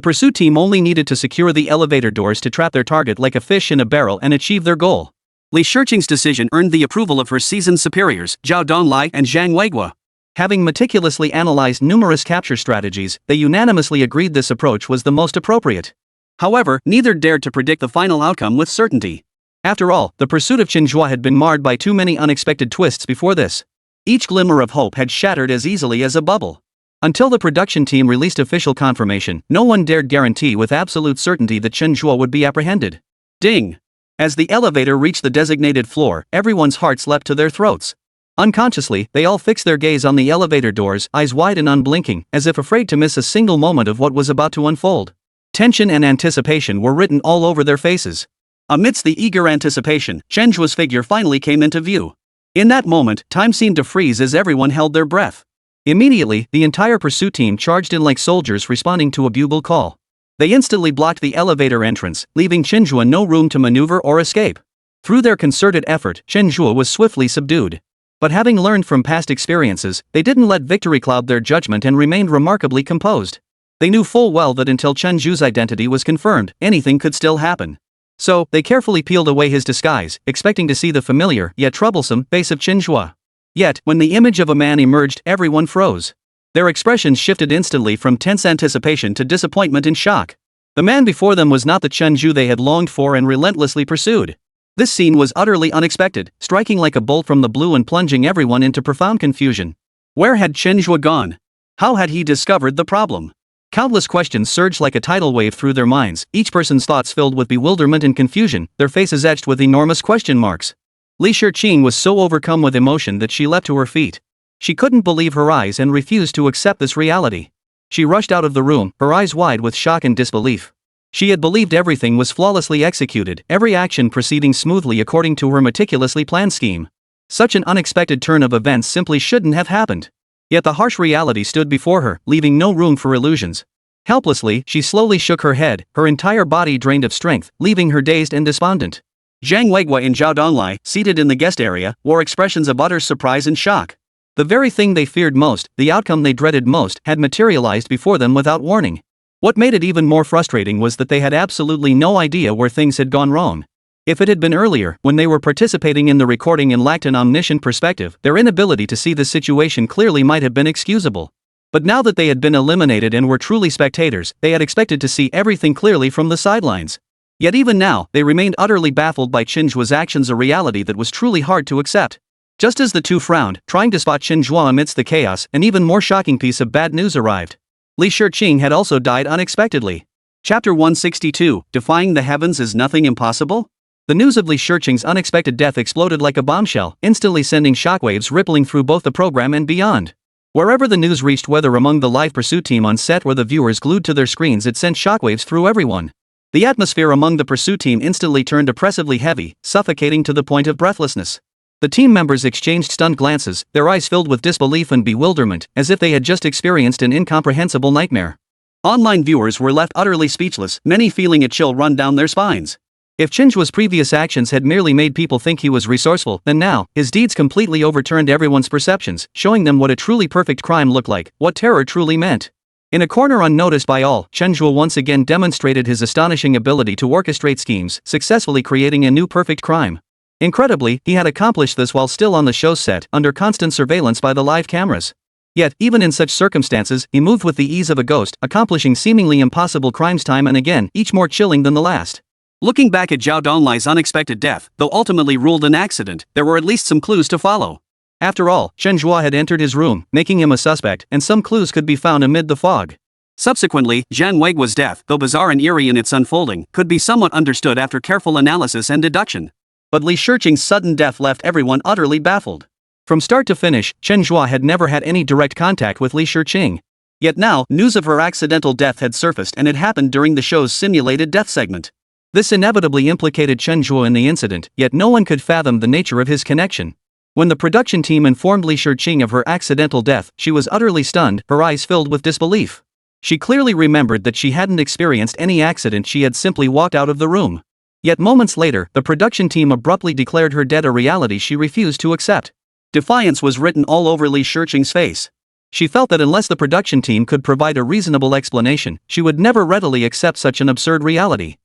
pursuit team only needed to secure the elevator doors to trap their target like a fish in a barrel and achieve their goal. Li Shiqing's decision earned the approval of her seasoned superiors, Zhao Donglai and Zhang Weiguo. Having meticulously analyzed numerous capture strategies, they unanimously agreed this approach was the most appropriate. However, neither dared to predict the final outcome with certainty. After all, the pursuit of Chen Zhe had been marred by too many unexpected twists before this. Each glimmer of hope had shattered as easily as a bubble. Until the production team released official confirmation, no one dared guarantee with absolute certainty that Chen Zhe would be apprehended. Ding! As the elevator reached the designated floor, everyone's hearts leapt to their throats. Unconsciously, they all fixed their gaze on the elevator doors, eyes wide and unblinking, as if afraid to miss a single moment of what was about to unfold. Tension and anticipation were written all over their faces. Amidst the eager anticipation, Chen Zhe's figure finally came into view. In that moment, time seemed to freeze as everyone held their breath. Immediately, the entire pursuit team charged in like soldiers responding to a bugle call. They instantly blocked the elevator entrance, leaving Chen Zhe no room to maneuver or escape. Through their concerted effort, Chen Zhe was swiftly subdued. But having learned from past experiences, they didn't let victory cloud their judgment and remained remarkably composed. They knew full well that until Chen Zhe's identity was confirmed, anything could still happen. So, they carefully peeled away his disguise, expecting to see the familiar, yet troublesome, face of Chen Zhe. Yet, when the image of a man emerged, everyone froze. Their expressions shifted instantly from tense anticipation to disappointment and shock. The man before them was not the Chen Zhe they had longed for and relentlessly pursued. This scene was utterly unexpected, striking like a bolt from the blue and plunging everyone into profound confusion. Where had Chen Zhe gone? How had he discovered the problem? Countless questions surged like a tidal wave through their minds, each person's thoughts filled with bewilderment and confusion, their faces etched with enormous question marks. Li Shiqing was so overcome with emotion that she leapt to her feet. She couldn't believe her eyes and refused to accept this reality. She rushed out of the room, her eyes wide with shock and disbelief. She had believed everything was flawlessly executed, every action proceeding smoothly according to her meticulously planned scheme. Such an unexpected turn of events simply shouldn't have happened. Yet the harsh reality stood before her, leaving no room for illusions. Helplessly, she slowly shook her head, her entire body drained of strength, leaving her dazed and despondent. Zhang Weiguo and Zhao Donglai, seated in the guest area, wore expressions of utter surprise and shock. The very thing they feared most, the outcome they dreaded most, had materialized before them without warning. What made it even more frustrating was that they had absolutely no idea where things had gone wrong. If it had been earlier, when they were participating in the recording and lacked an omniscient perspective, their inability to see the situation clearly might have been excusable. But now that they had been eliminated and were truly spectators, they had expected to see everything clearly from the sidelines. Yet even now, they remained utterly baffled by Chen Zhe's actions, a reality that was truly hard to accept. Just as the two frowned, trying to spot Chen Zhe amidst the chaos, an even more shocking piece of bad news arrived. Li Shiqing had also died unexpectedly. Chapter 162, Defying the Heavens Is Nothing Impossible? The news of Li Shiqing's unexpected death exploded like a bombshell, instantly sending shockwaves rippling through both the program and beyond. Wherever the news reached, whether among the live pursuit team on set or the viewers glued to their screens, it sent shockwaves through everyone. The atmosphere among the pursuit team instantly turned oppressively heavy, suffocating to the point of breathlessness. The team members exchanged stunned glances, their eyes filled with disbelief and bewilderment, as if they had just experienced an incomprehensible nightmare. Online viewers were left utterly speechless, many feeling a chill run down their spines. If Chen Zhe's previous actions had merely made people think he was resourceful, then now, his deeds completely overturned everyone's perceptions, showing them what a truly perfect crime looked like, what terror truly meant. In a corner unnoticed by all, Chen Zhe once again demonstrated his astonishing ability to orchestrate schemes, successfully creating a new perfect crime. Incredibly, he had accomplished this while still on the show's set, under constant surveillance by the live cameras. Yet, even in such circumstances, he moved with the ease of a ghost, accomplishing seemingly impossible crimes time and again, each more chilling than the last. Looking back at Zhao Donglai's unexpected death, though ultimately ruled an accident, there were at least some clues to follow. After all, Chen Zhe had entered his room, making him a suspect, and some clues could be found amid the fog. Subsequently, Zhang Weiguo's death, though bizarre and eerie in its unfolding, could be somewhat understood after careful analysis and deduction. But Li Shiqing's sudden death left everyone utterly baffled. From start to finish, Chen Zhe had never had any direct contact with Li Shiqing. Yet now, news of her accidental death had surfaced, and it happened during the show's simulated death segment. This inevitably implicated Chen Zhe in the incident, yet no one could fathom the nature of his connection. When the production team informed Li Shiqing of her accidental death, she was utterly stunned, her eyes filled with disbelief. She clearly remembered that she hadn't experienced any accident, she had simply walked out of the room. Yet moments later, the production team abruptly declared her dead, a reality she refused to accept. Defiance was written all over Li Shiqing's face. She felt that unless the production team could provide a reasonable explanation, she would never readily accept such an absurd reality.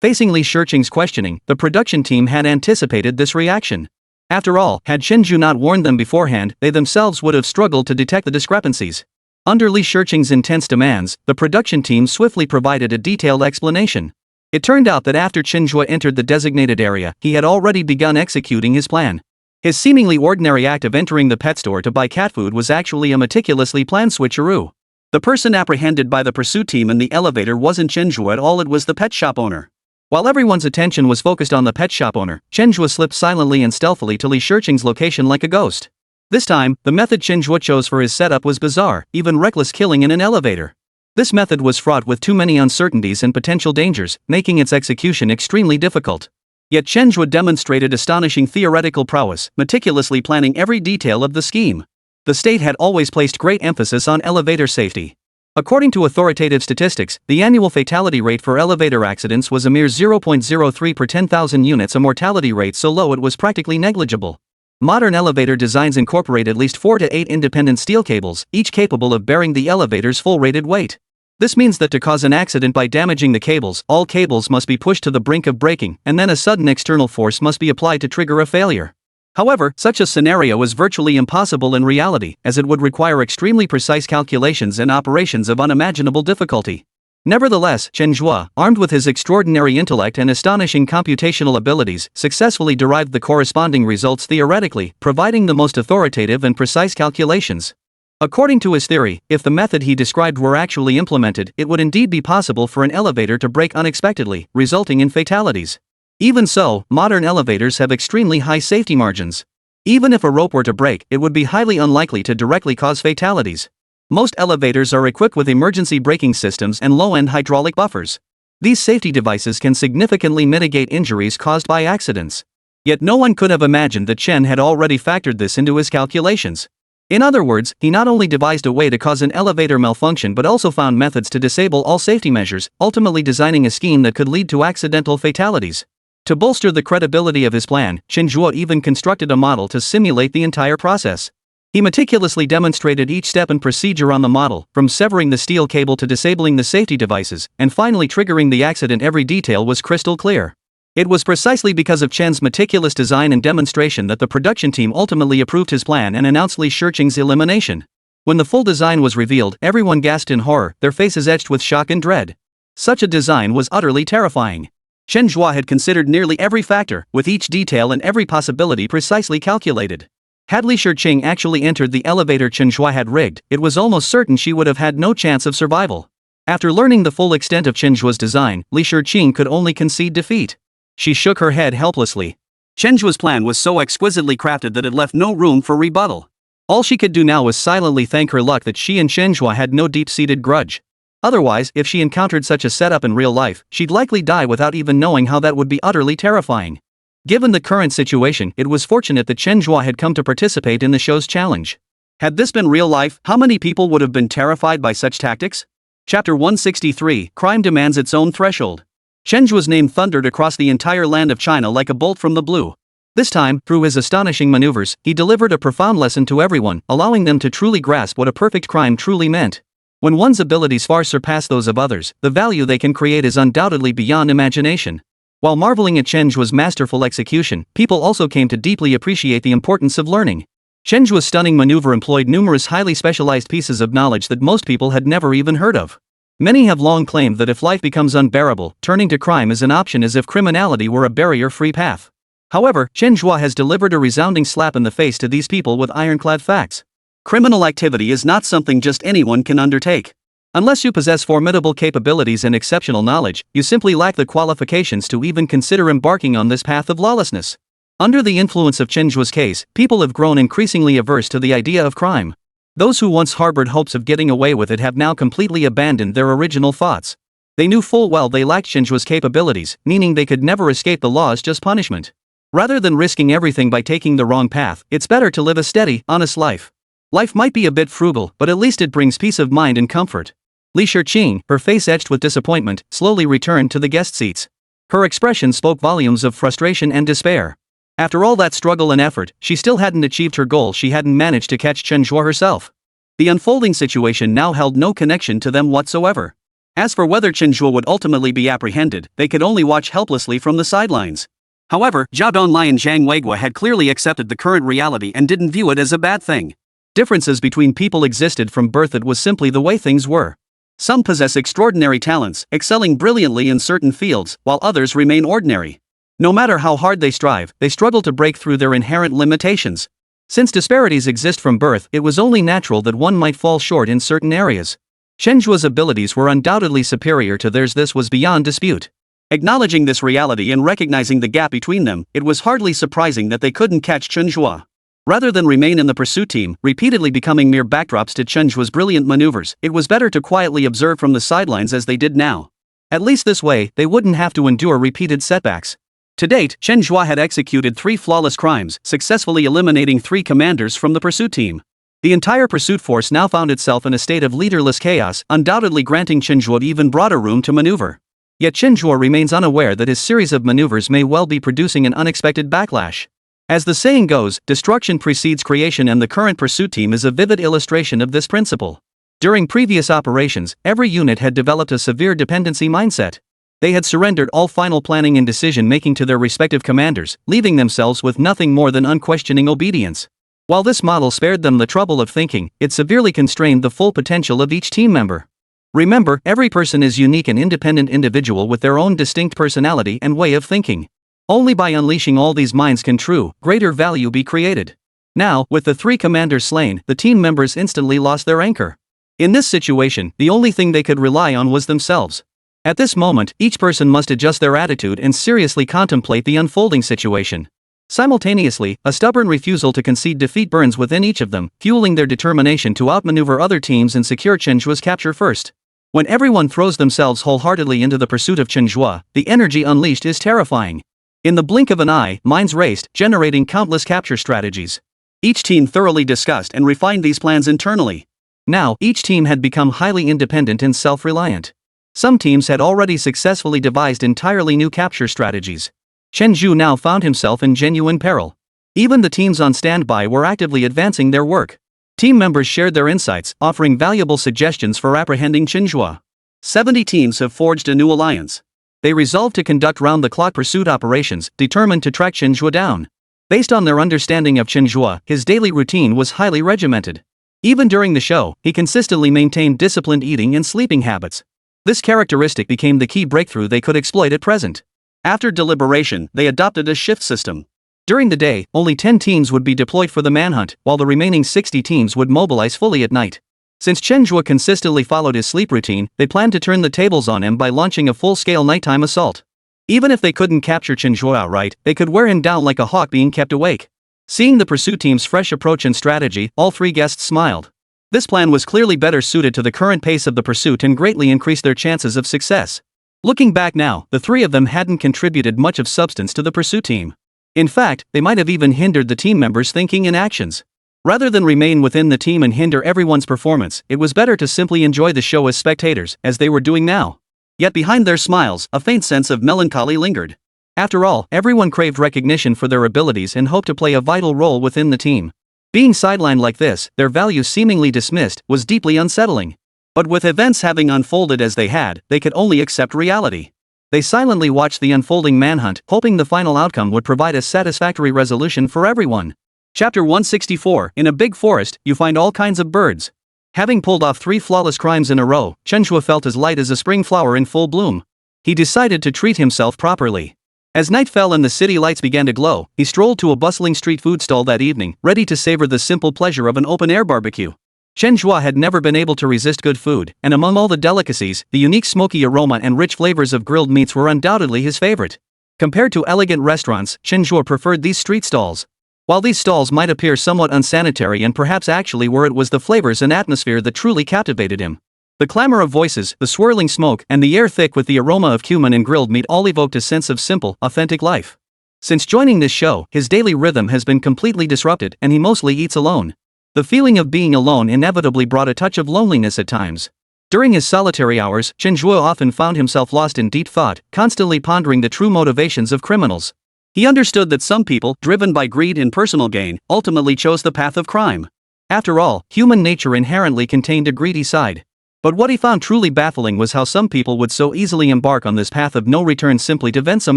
Facing Li Shiqing's questioning, the production team had anticipated this reaction. After all, had Chen Zhe not warned them beforehand, they themselves would have struggled to detect the discrepancies. Under Li Shiqing's intense demands, the production team swiftly provided a detailed explanation. It turned out that after Chen Zhe entered the designated area, he had already begun executing his plan. His seemingly ordinary act of entering the pet store to buy cat food was actually a meticulously planned switcheroo. The person apprehended by the pursuit team in the elevator wasn't Chen Zhe at all, it was the pet shop owner. While everyone's attention was focused on the pet shop owner, Chen Zhe slipped silently and stealthily to Li Shiqing's location like a ghost. This time, the method Chen Zhe chose for his setup was bizarre, even reckless killing in an elevator. This method was fraught with too many uncertainties and potential dangers, making its execution extremely difficult. Yet Chen Zhe demonstrated astonishing theoretical prowess, meticulously planning every detail of the scheme. The state had always placed great emphasis on elevator safety. According to authoritative statistics, the annual fatality rate for elevator accidents was a mere 0.03 per 10,000 units, a mortality rate so low it was practically negligible. Modern elevator designs incorporate at least 4 to 8 independent steel cables, each capable of bearing the elevator's full rated weight. This means that to cause an accident by damaging the cables, all cables must be pushed to the brink of breaking, and then a sudden external force must be applied to trigger a failure. However, such a scenario is virtually impossible in reality, as it would require extremely precise calculations and operations of unimaginable difficulty. Nevertheless, Chen Zhe, armed with his extraordinary intellect and astonishing computational abilities, successfully derived the corresponding results theoretically, providing the most authoritative and precise calculations. According to his theory, if the method he described were actually implemented, it would indeed be possible for an elevator to break unexpectedly, resulting in fatalities. Even so, modern elevators have extremely high safety margins. Even if a rope were to break, it would be highly unlikely to directly cause fatalities. Most elevators are equipped with emergency braking systems and low-end hydraulic buffers. These safety devices can significantly mitigate injuries caused by accidents. Yet no one could have imagined that Chen had already factored this into his calculations. In other words, he not only devised a way to cause an elevator malfunction but also found methods to disable all safety measures, ultimately designing a scheme that could lead to accidental fatalities. To bolster the credibility of his plan, Chen Zhe even constructed a model to simulate the entire process. He meticulously demonstrated each step and procedure on the model, from severing the steel cable to disabling the safety devices, and finally triggering the accident. Every detail was crystal clear. It was precisely because of Chen's meticulous design and demonstration that the production team ultimately approved his plan and announced Li Shiqing's elimination. When the full design was revealed, everyone gasped in horror, their faces etched with shock and dread. Such a design was utterly terrifying. Chen Zhe had considered nearly every factor, with each detail and every possibility precisely calculated. Had Li Shiqing actually entered the elevator Chen Zhe had rigged, it was almost certain she would have had no chance of survival. After learning the full extent of Chen Zhe's design, Li Shiqing could only concede defeat. She shook her head helplessly. Chen Zhe's plan was so exquisitely crafted that it left no room for rebuttal. All she could do now was silently thank her luck that she and Chen Zhe had no deep-seated grudge. Otherwise, if she encountered such a setup in real life, she'd likely die without even knowing how that would be utterly terrifying. Given the current situation, it was fortunate that Chen Zhe had come to participate in the show's challenge. Had this been real life, how many people would have been terrified by such tactics? Chapter 163, Crime Demands Its Own Threshold. Chen Zhe's name thundered across the entire land of China like a bolt from the blue. This time, through his astonishing maneuvers, he delivered a profound lesson to everyone, allowing them to truly grasp what a perfect crime truly meant. When one's abilities far surpass those of others, the value they can create is undoubtedly beyond imagination. While marveling at Chen Zhe's masterful execution, people also came to deeply appreciate the importance of learning. Chen Zhe's stunning maneuver employed numerous highly specialized pieces of knowledge that most people had never even heard of. Many have long claimed that if life becomes unbearable, turning to crime is an option as if criminality were a barrier-free path. However, Chen Zhe has delivered a resounding slap in the face to these people with ironclad facts. Criminal activity is not something just anyone can undertake. Unless you possess formidable capabilities and exceptional knowledge, you simply lack the qualifications to even consider embarking on this path of lawlessness. Under the influence of Chen Zhe's case, people have grown increasingly averse to the idea of crime. Those who once harbored hopes of getting away with it have now completely abandoned their original thoughts. They knew full well they lacked Chen Zhe's capabilities, meaning they could never escape the law's just punishment. Rather than risking everything by taking the wrong path, it's better to live a steady, honest life. Life might be a bit frugal, but at least it brings peace of mind and comfort. Li Shiqing, her face etched with disappointment, slowly returned to the guest seats. Her expression spoke volumes of frustration and despair. After all that struggle and effort, she still hadn't achieved her goal. She hadn't managed to catch Chen Zhe herself. The unfolding situation now held no connection to them whatsoever. As for whether Chen Zhe would ultimately be apprehended, they could only watch helplessly from the sidelines. However, Jiadong Lion Zhang Weigua had clearly accepted the current reality and didn't view it as a bad thing. Differences between people existed from birth. It was simply the way things were. Some possess extraordinary talents, excelling brilliantly in certain fields, while others remain ordinary. No matter how hard they strive, they struggle to break through their inherent limitations. Since disparities exist from birth, it was only natural that one might fall short in certain areas. Chen Zhe's abilities were undoubtedly superior to theirs. This was beyond dispute. Acknowledging this reality and recognizing the gap between them, it was hardly surprising that they couldn't catch Chen Zhe. Rather than remain in the pursuit team, repeatedly becoming mere backdrops to Chen Zhe's brilliant maneuvers, it was better to quietly observe from the sidelines as they did now. At least this way, they wouldn't have to endure repeated setbacks. To date, Chen Zhe had executed 3 flawless crimes, successfully eliminating 3 commanders from the pursuit team. The entire pursuit force now found itself in a state of leaderless chaos, undoubtedly granting Chen Zhe even broader room to maneuver. Yet Chen Zhe remains unaware that his series of maneuvers may well be producing an unexpected backlash. As the saying goes, destruction precedes creation, and the current pursuit team is a vivid illustration of this principle. During previous operations, every unit had developed a severe dependency mindset. They had surrendered all final planning and decision-making to their respective commanders, leaving themselves with nothing more than unquestioning obedience. While this model spared them the trouble of thinking, it severely constrained the full potential of each team member. Remember, every person is unique and independent individual with their own distinct personality and way of thinking. Only by unleashing all these minds can greater value be created. Now, with the 3 commanders slain, the team members instantly lost their anchor. In this situation, the only thing they could rely on was themselves. At this moment, each person must adjust their attitude and seriously contemplate the unfolding situation. Simultaneously, a stubborn refusal to concede defeat burns within each of them, fueling their determination to outmaneuver other teams and secure Chen Zhe's capture first. When everyone throws themselves wholeheartedly into the pursuit of Chen Zhe, the energy unleashed is terrifying. In the blink of an eye, minds raced, generating countless capture strategies. Each team thoroughly discussed and refined these plans internally. Now, each team had become highly independent and self-reliant. Some teams had already successfully devised entirely new capture strategies. Chen Zhe now found himself in genuine peril. Even the teams on standby were actively advancing their work. Team members shared their insights, offering valuable suggestions for apprehending Chen Zhe. 70 teams have forged a new alliance. They resolved to conduct round-the-clock pursuit operations, determined to track Chen Zhe down. Based on their understanding of Chen Zhe, his daily routine was highly regimented. Even during the show, he consistently maintained disciplined eating and sleeping habits. This characteristic became the key breakthrough they could exploit at present. After deliberation, they adopted a shift system. During the day, only 10 teams would be deployed for the manhunt, while the remaining 60 teams would mobilize fully at night. Since Chen Zhe consistently followed his sleep routine, they planned to turn the tables on him by launching a full-scale nighttime assault. Even if they couldn't capture Chen Zhe outright, they could wear him down like a hawk being kept awake. Seeing the pursuit team's fresh approach and strategy, all three guests smiled. This plan was clearly better suited to the current pace of the pursuit and greatly increased their chances of success. Looking back now, the three of them hadn't contributed much of substance to the pursuit team. In fact, they might have even hindered the team members' thinking and actions. Rather than remain within the team and hinder everyone's performance, it was better to simply enjoy the show as spectators, as they were doing now. Yet behind their smiles, a faint sense of melancholy lingered. After all, everyone craved recognition for their abilities and hoped to play a vital role within the team. Being sidelined like this, their values seemingly dismissed, was deeply unsettling. But with events having unfolded as they had, they could only accept reality. They silently watched the unfolding manhunt, hoping the final outcome would provide a satisfactory resolution for everyone. Chapter 164. In a big forest, you find all kinds of birds. Having pulled off 3 flawless crimes in a row, Chen Zhe felt as light as a spring flower in full bloom. He decided to treat himself properly. As night fell and the city lights began to glow, he strolled to a bustling street food stall that evening, ready to savor the simple pleasure of an open-air barbecue. Chen Zhe had never been able to resist good food, and among all the delicacies, the unique smoky aroma and rich flavors of grilled meats were undoubtedly his favorite. Compared to elegant restaurants, Chen Zhe preferred these street stalls. While these stalls might appear somewhat unsanitary and perhaps actually were, it was the flavors and atmosphere that truly captivated him. The clamor of voices, the swirling smoke, and the air thick with the aroma of cumin and grilled meat all evoked a sense of simple, authentic life. Since joining this show, his daily rhythm has been completely disrupted and he mostly eats alone. The feeling of being alone inevitably brought a touch of loneliness at times. During his solitary hours, Chen Zhe often found himself lost in deep thought, constantly pondering the true motivations of criminals. He understood that some people, driven by greed and personal gain, ultimately chose the path of crime. After all, human nature inherently contained a greedy side. But what he found truly baffling was how some people would so easily embark on this path of no return simply to vent some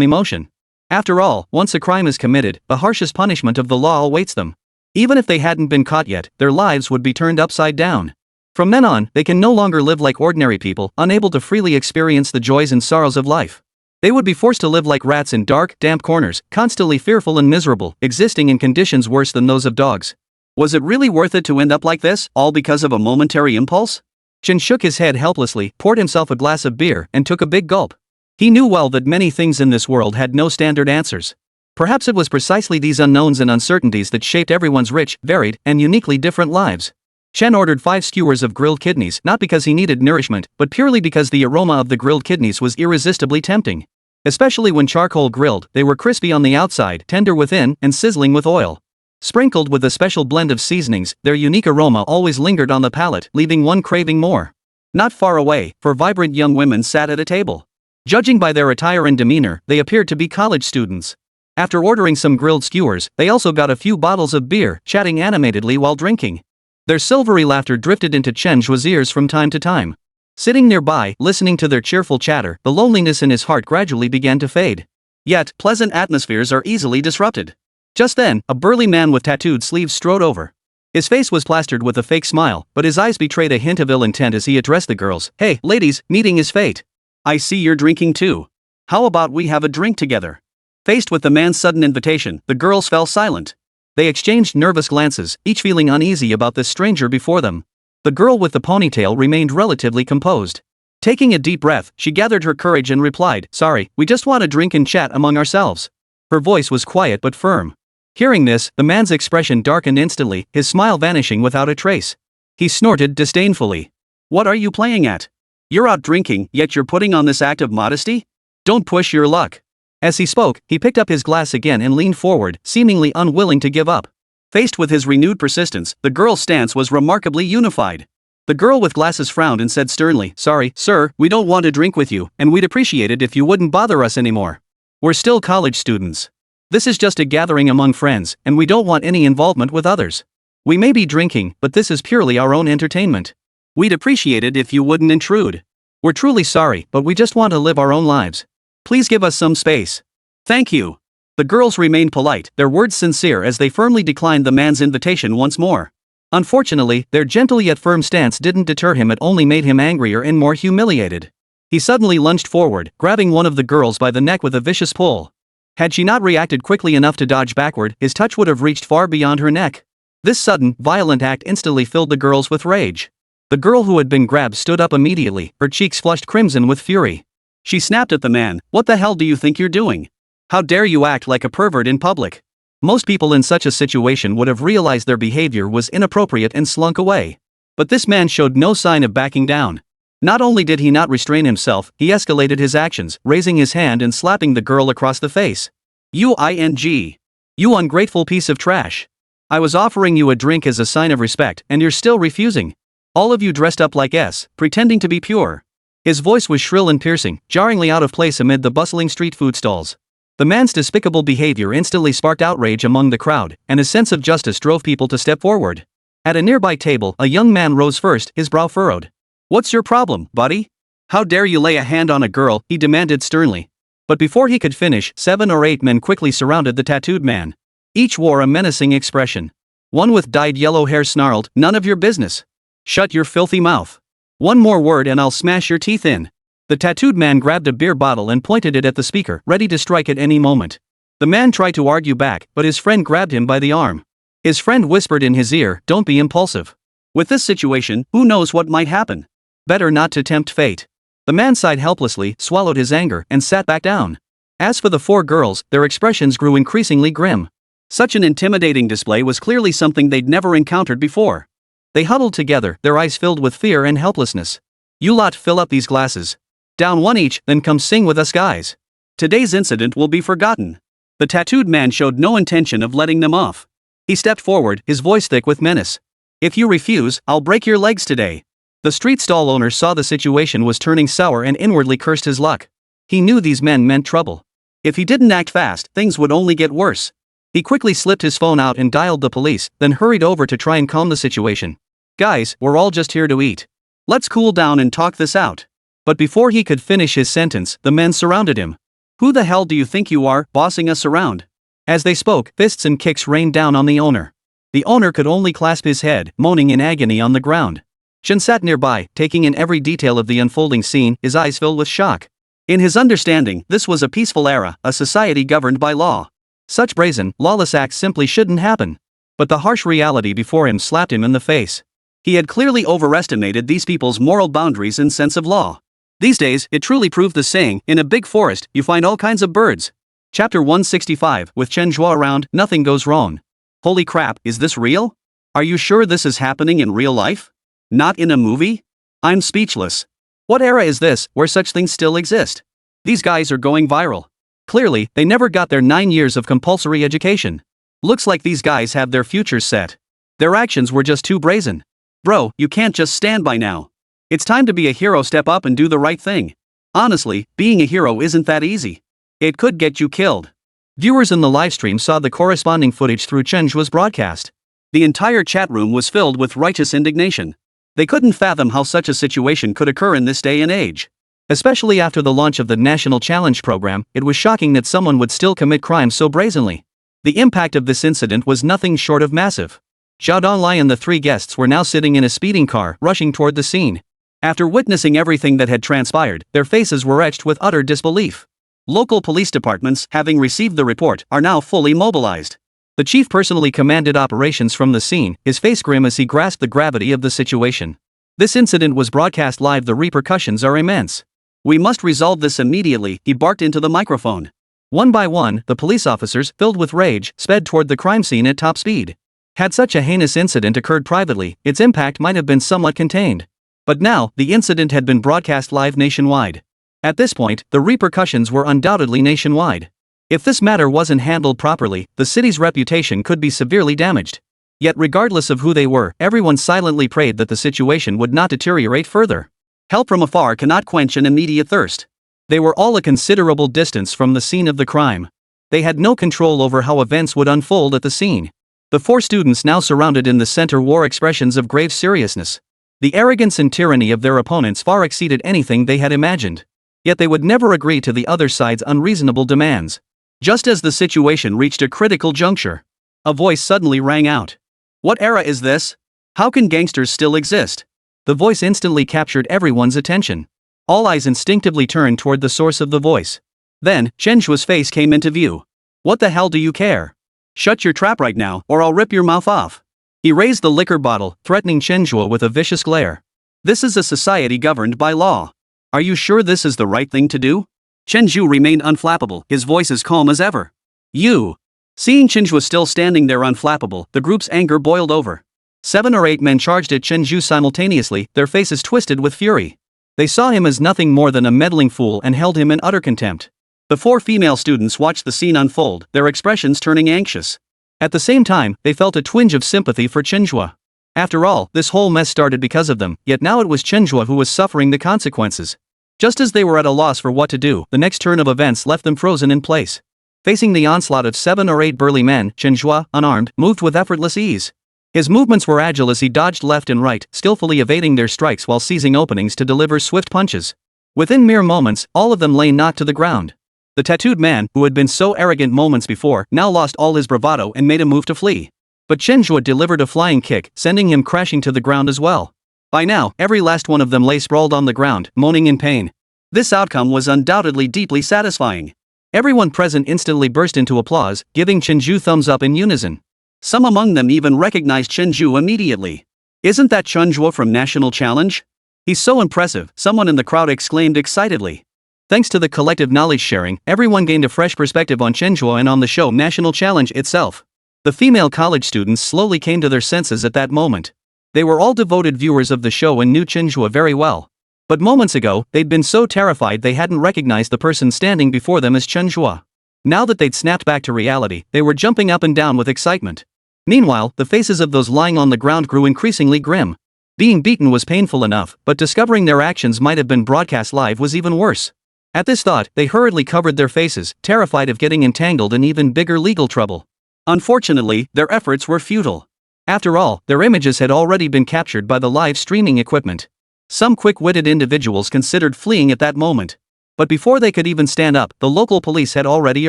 emotion. After all, once a crime is committed, the harshest punishment of the law awaits them. Even if they hadn't been caught yet, their lives would be turned upside down. From then on, they can no longer live like ordinary people, unable to freely experience the joys and sorrows of life. They would be forced to live like rats in dark, damp corners, constantly fearful and miserable, existing in conditions worse than those of dogs. Was it really worth it to end up like this, all because of a momentary impulse? Chen shook his head helplessly, poured himself a glass of beer, and took a big gulp. He knew well that many things in this world had no standard answers. Perhaps it was precisely these unknowns and uncertainties that shaped everyone's rich, varied, and uniquely different lives. Chen ordered 5 skewers of grilled kidneys, not because he needed nourishment, but purely because the aroma of the grilled kidneys was irresistibly tempting. Especially when charcoal grilled, they were crispy on the outside, tender within, and sizzling with oil. Sprinkled with a special blend of seasonings, their unique aroma always lingered on the palate, leaving one craving more. Not far away, 4 vibrant young women sat at a table. Judging by their attire and demeanor, they appeared to be college students. After ordering some grilled skewers, they also got a few bottles of beer, chatting animatedly while drinking. Their silvery laughter drifted into Chen Zhe's ears from time to time. Sitting nearby, listening to their cheerful chatter, the loneliness in his heart gradually began to fade. Yet, pleasant atmospheres are easily disrupted. Just then, a burly man with tattooed sleeves strode over. His face was plastered with a fake smile, but his eyes betrayed a hint of ill intent as he addressed the girls. "Hey, ladies, meeting is fate. I see you're drinking too. How about we have a drink together?" Faced with the man's sudden invitation, the girls fell silent. They exchanged nervous glances, each feeling uneasy about this stranger before them. The girl with the ponytail remained relatively composed. Taking a deep breath, she gathered her courage and replied, "Sorry, we just want to drink and chat among ourselves." Her voice was quiet but firm. Hearing this, the man's expression darkened instantly, his smile vanishing without a trace. He snorted disdainfully. "What are you playing at? You're out drinking, yet you're putting on this act of modesty? Don't push your luck." As he spoke, he picked up his glass again and leaned forward, seemingly unwilling to give up. Faced with his renewed persistence, the girl's stance was remarkably unified. The girl with glasses frowned and said sternly, "Sorry, sir, we don't want to drink with you, and we'd appreciate it if you wouldn't bother us anymore. We're still college students. This is just a gathering among friends, and we don't want any involvement with others. We may be drinking, but this is purely our own entertainment. We'd appreciate it if you wouldn't intrude. We're truly sorry, but we just want to live our own lives. Please give us some space." "Thank you." The girls remained polite, their words sincere as they firmly declined the man's invitation once more. Unfortunately, their gentle yet firm stance didn't deter him, it only made him angrier and more humiliated. He suddenly lunged forward, grabbing one of the girls by the neck with a vicious pull. Had she not reacted quickly enough to dodge backward, his touch would have reached far beyond her neck. This sudden, violent act instantly filled the girls with rage. The girl who had been grabbed stood up immediately, her cheeks flushed crimson with fury. She snapped at the man, "What the hell do you think you're doing? How dare you act like a pervert in public?" Most people in such a situation would have realized their behavior was inappropriate and slunk away. But this man showed no sign of backing down. Not only did he not restrain himself, he escalated his actions, raising his hand and slapping the girl across the face. You ungrateful piece of trash. I was offering you a drink as a sign of respect, and you're still refusing. All of you dressed up like pretending to be pure. His voice was shrill and piercing, jarringly out of place amid the bustling street food stalls. The man's despicable behavior instantly sparked outrage among the crowd, and his sense of justice drove people to step forward. At a nearby table, a young man rose first, his brow furrowed. "What's your problem, buddy? How dare you lay a hand on a girl?" he demanded sternly. But before he could finish, 7 or 8 men quickly surrounded the tattooed man. Each wore a menacing expression. One with dyed yellow hair snarled, "None of your business. Shut your filthy mouth. One more word and I'll smash your teeth in." The tattooed man grabbed a beer bottle and pointed it at the speaker, ready to strike at any moment. The man tried to argue back, but his friend grabbed him by the arm. His friend whispered in his ear, "Don't be impulsive. With this situation, who knows what might happen? Better not to tempt fate." The man sighed helplessly, swallowed his anger, and sat back down. As for the 4 girls, their expressions grew increasingly grim. Such an intimidating display was clearly something they'd never encountered before. They huddled together, their eyes filled with fear and helplessness. "You lot fill up these glasses. Down one each, then come sing with us guys. Today's incident will be forgotten." The tattooed man showed no intention of letting them off. He stepped forward, his voice thick with menace. "If you refuse, I'll break your legs today." The street stall owner saw the situation was turning sour and inwardly cursed his luck. He knew these men meant trouble. If he didn't act fast, things would only get worse. He quickly slipped his phone out and dialed the police, then hurried over to try and calm the situation. "Guys, we're all just here to eat. Let's cool down and talk this out." But before he could finish his sentence, the men surrounded him. "Who the hell do you think you are, bossing us around?" As they spoke, fists and kicks rained down on the owner. The owner could only clasp his head, moaning in agony on the ground. Chen sat nearby, taking in every detail of the unfolding scene, his eyes filled with shock. In his understanding, this was a peaceful era, a society governed by law. Such brazen, lawless acts simply shouldn't happen. But the harsh reality before him slapped him in the face. He had clearly overestimated these people's moral boundaries and sense of law. These days, it truly proved the saying, "In a big forest, you find all kinds of birds." Chapter 165, with Chen Zhe around, nothing goes wrong. Holy crap, is this real? Are you sure this is happening in real life? Not in a movie? I'm speechless. What era is this, where such things still exist? These guys are going viral. Clearly, they never got their 9 years of compulsory education. Looks like these guys have their futures set. Their actions were just too brazen. Bro, you can't just stand by now. It's time to be a hero, step up and do the right thing. Honestly, being a hero isn't that easy. It could get you killed. Viewers in the livestream saw the corresponding footage through Chen Zhe's broadcast. The entire chat room was filled with righteous indignation. They couldn't fathom how such a situation could occur in this day and age. Especially after the launch of the National Challenge program, it was shocking that someone would still commit crimes so brazenly. The impact of this incident was nothing short of massive. Zhao Donglai and the 3 guests were now sitting in a speeding car, rushing toward the scene. After witnessing everything that had transpired, their faces were etched with utter disbelief. Local police departments, having received the report, are now fully mobilized. The chief personally commanded operations from the scene, his face grim as he grasped the gravity of the situation. This incident was broadcast live. The repercussions are immense. "We must resolve this immediately," he barked into the microphone. One by one, the police officers, filled with rage, sped toward the crime scene at top speed. Had such a heinous incident occurred privately, its impact might have been somewhat contained. But now, the incident had been broadcast live nationwide. At this point, the repercussions were undoubtedly nationwide. If this matter wasn't handled properly, the city's reputation could be severely damaged. Yet regardless of who they were, everyone silently prayed that the situation would not deteriorate further. Help from afar cannot quench an immediate thirst. They were all a considerable distance from the scene of the crime. They had no control over how events would unfold at the scene. The 4 students now surrounded in the center wore expressions of grave seriousness. The arrogance and tyranny of their opponents far exceeded anything they had imagined. Yet they would never agree to the other side's unreasonable demands. Just as the situation reached a critical juncture, a voice suddenly rang out. "What era is this? How can gangsters still exist?" The voice instantly captured everyone's attention. All eyes instinctively turned toward the source of the voice. Then, Chen Zhe's face came into view. What the hell do you care? Shut your trap right now, or I'll rip your mouth off. He raised the liquor bottle, threatening Chen Zhe with a vicious glare. This is a society governed by law. Are you sure this is the right thing to do? Chen Zhe remained unflappable, his voice as calm as ever. You. Seeing Chen Zhe still standing there unflappable, the group's anger boiled over. 7 or 8 men charged at Chen Zhe simultaneously, their faces twisted with fury. They saw him as nothing more than a meddling fool and held him in utter contempt. The 4 female students watched the scene unfold, their expressions turning anxious. At the same time, they felt a twinge of sympathy for Chen Zhe. After all, this whole mess started because of them, yet now it was Chen Zhe who was suffering the consequences. Just as they were at a loss for what to do, the next turn of events left them frozen in place. Facing the onslaught of 7 or 8 burly men, Chen Zhe, unarmed, moved with effortless ease. His movements were agile as he dodged left and right, skillfully evading their strikes while seizing openings to deliver swift punches. Within mere moments, all of them lay knocked to the ground. The tattooed man, who had been so arrogant moments before, now lost all his bravado and made a move to flee. But Chen Zhe delivered a flying kick, sending him crashing to the ground as well. By now, every last one of them lay sprawled on the ground, moaning in pain. This outcome was undoubtedly deeply satisfying. Everyone present instantly burst into applause, giving Chen Zhe thumbs up in unison. Some among them even recognized Chen Zhe immediately. Isn't that Chen Zhe from National Challenge? He's so impressive, someone in the crowd exclaimed excitedly. Thanks to the collective knowledge sharing, everyone gained a fresh perspective on Chen Zhe and on the show National Challenge itself. The female college students slowly came to their senses at that moment. They were all devoted viewers of the show and knew Chen Zhe very well. But moments ago, they'd been so terrified they hadn't recognized the person standing before them as Chen Zhe. Now that they'd snapped back to reality, they were jumping up and down with excitement. Meanwhile, the faces of those lying on the ground grew increasingly grim. Being beaten was painful enough, but discovering their actions might have been broadcast live was even worse. At this thought, they hurriedly covered their faces, terrified of getting entangled in even bigger legal trouble. Unfortunately, their efforts were futile. After all, their images had already been captured by the live streaming equipment. Some quick-witted individuals considered fleeing at that moment. But before they could even stand up, the local police had already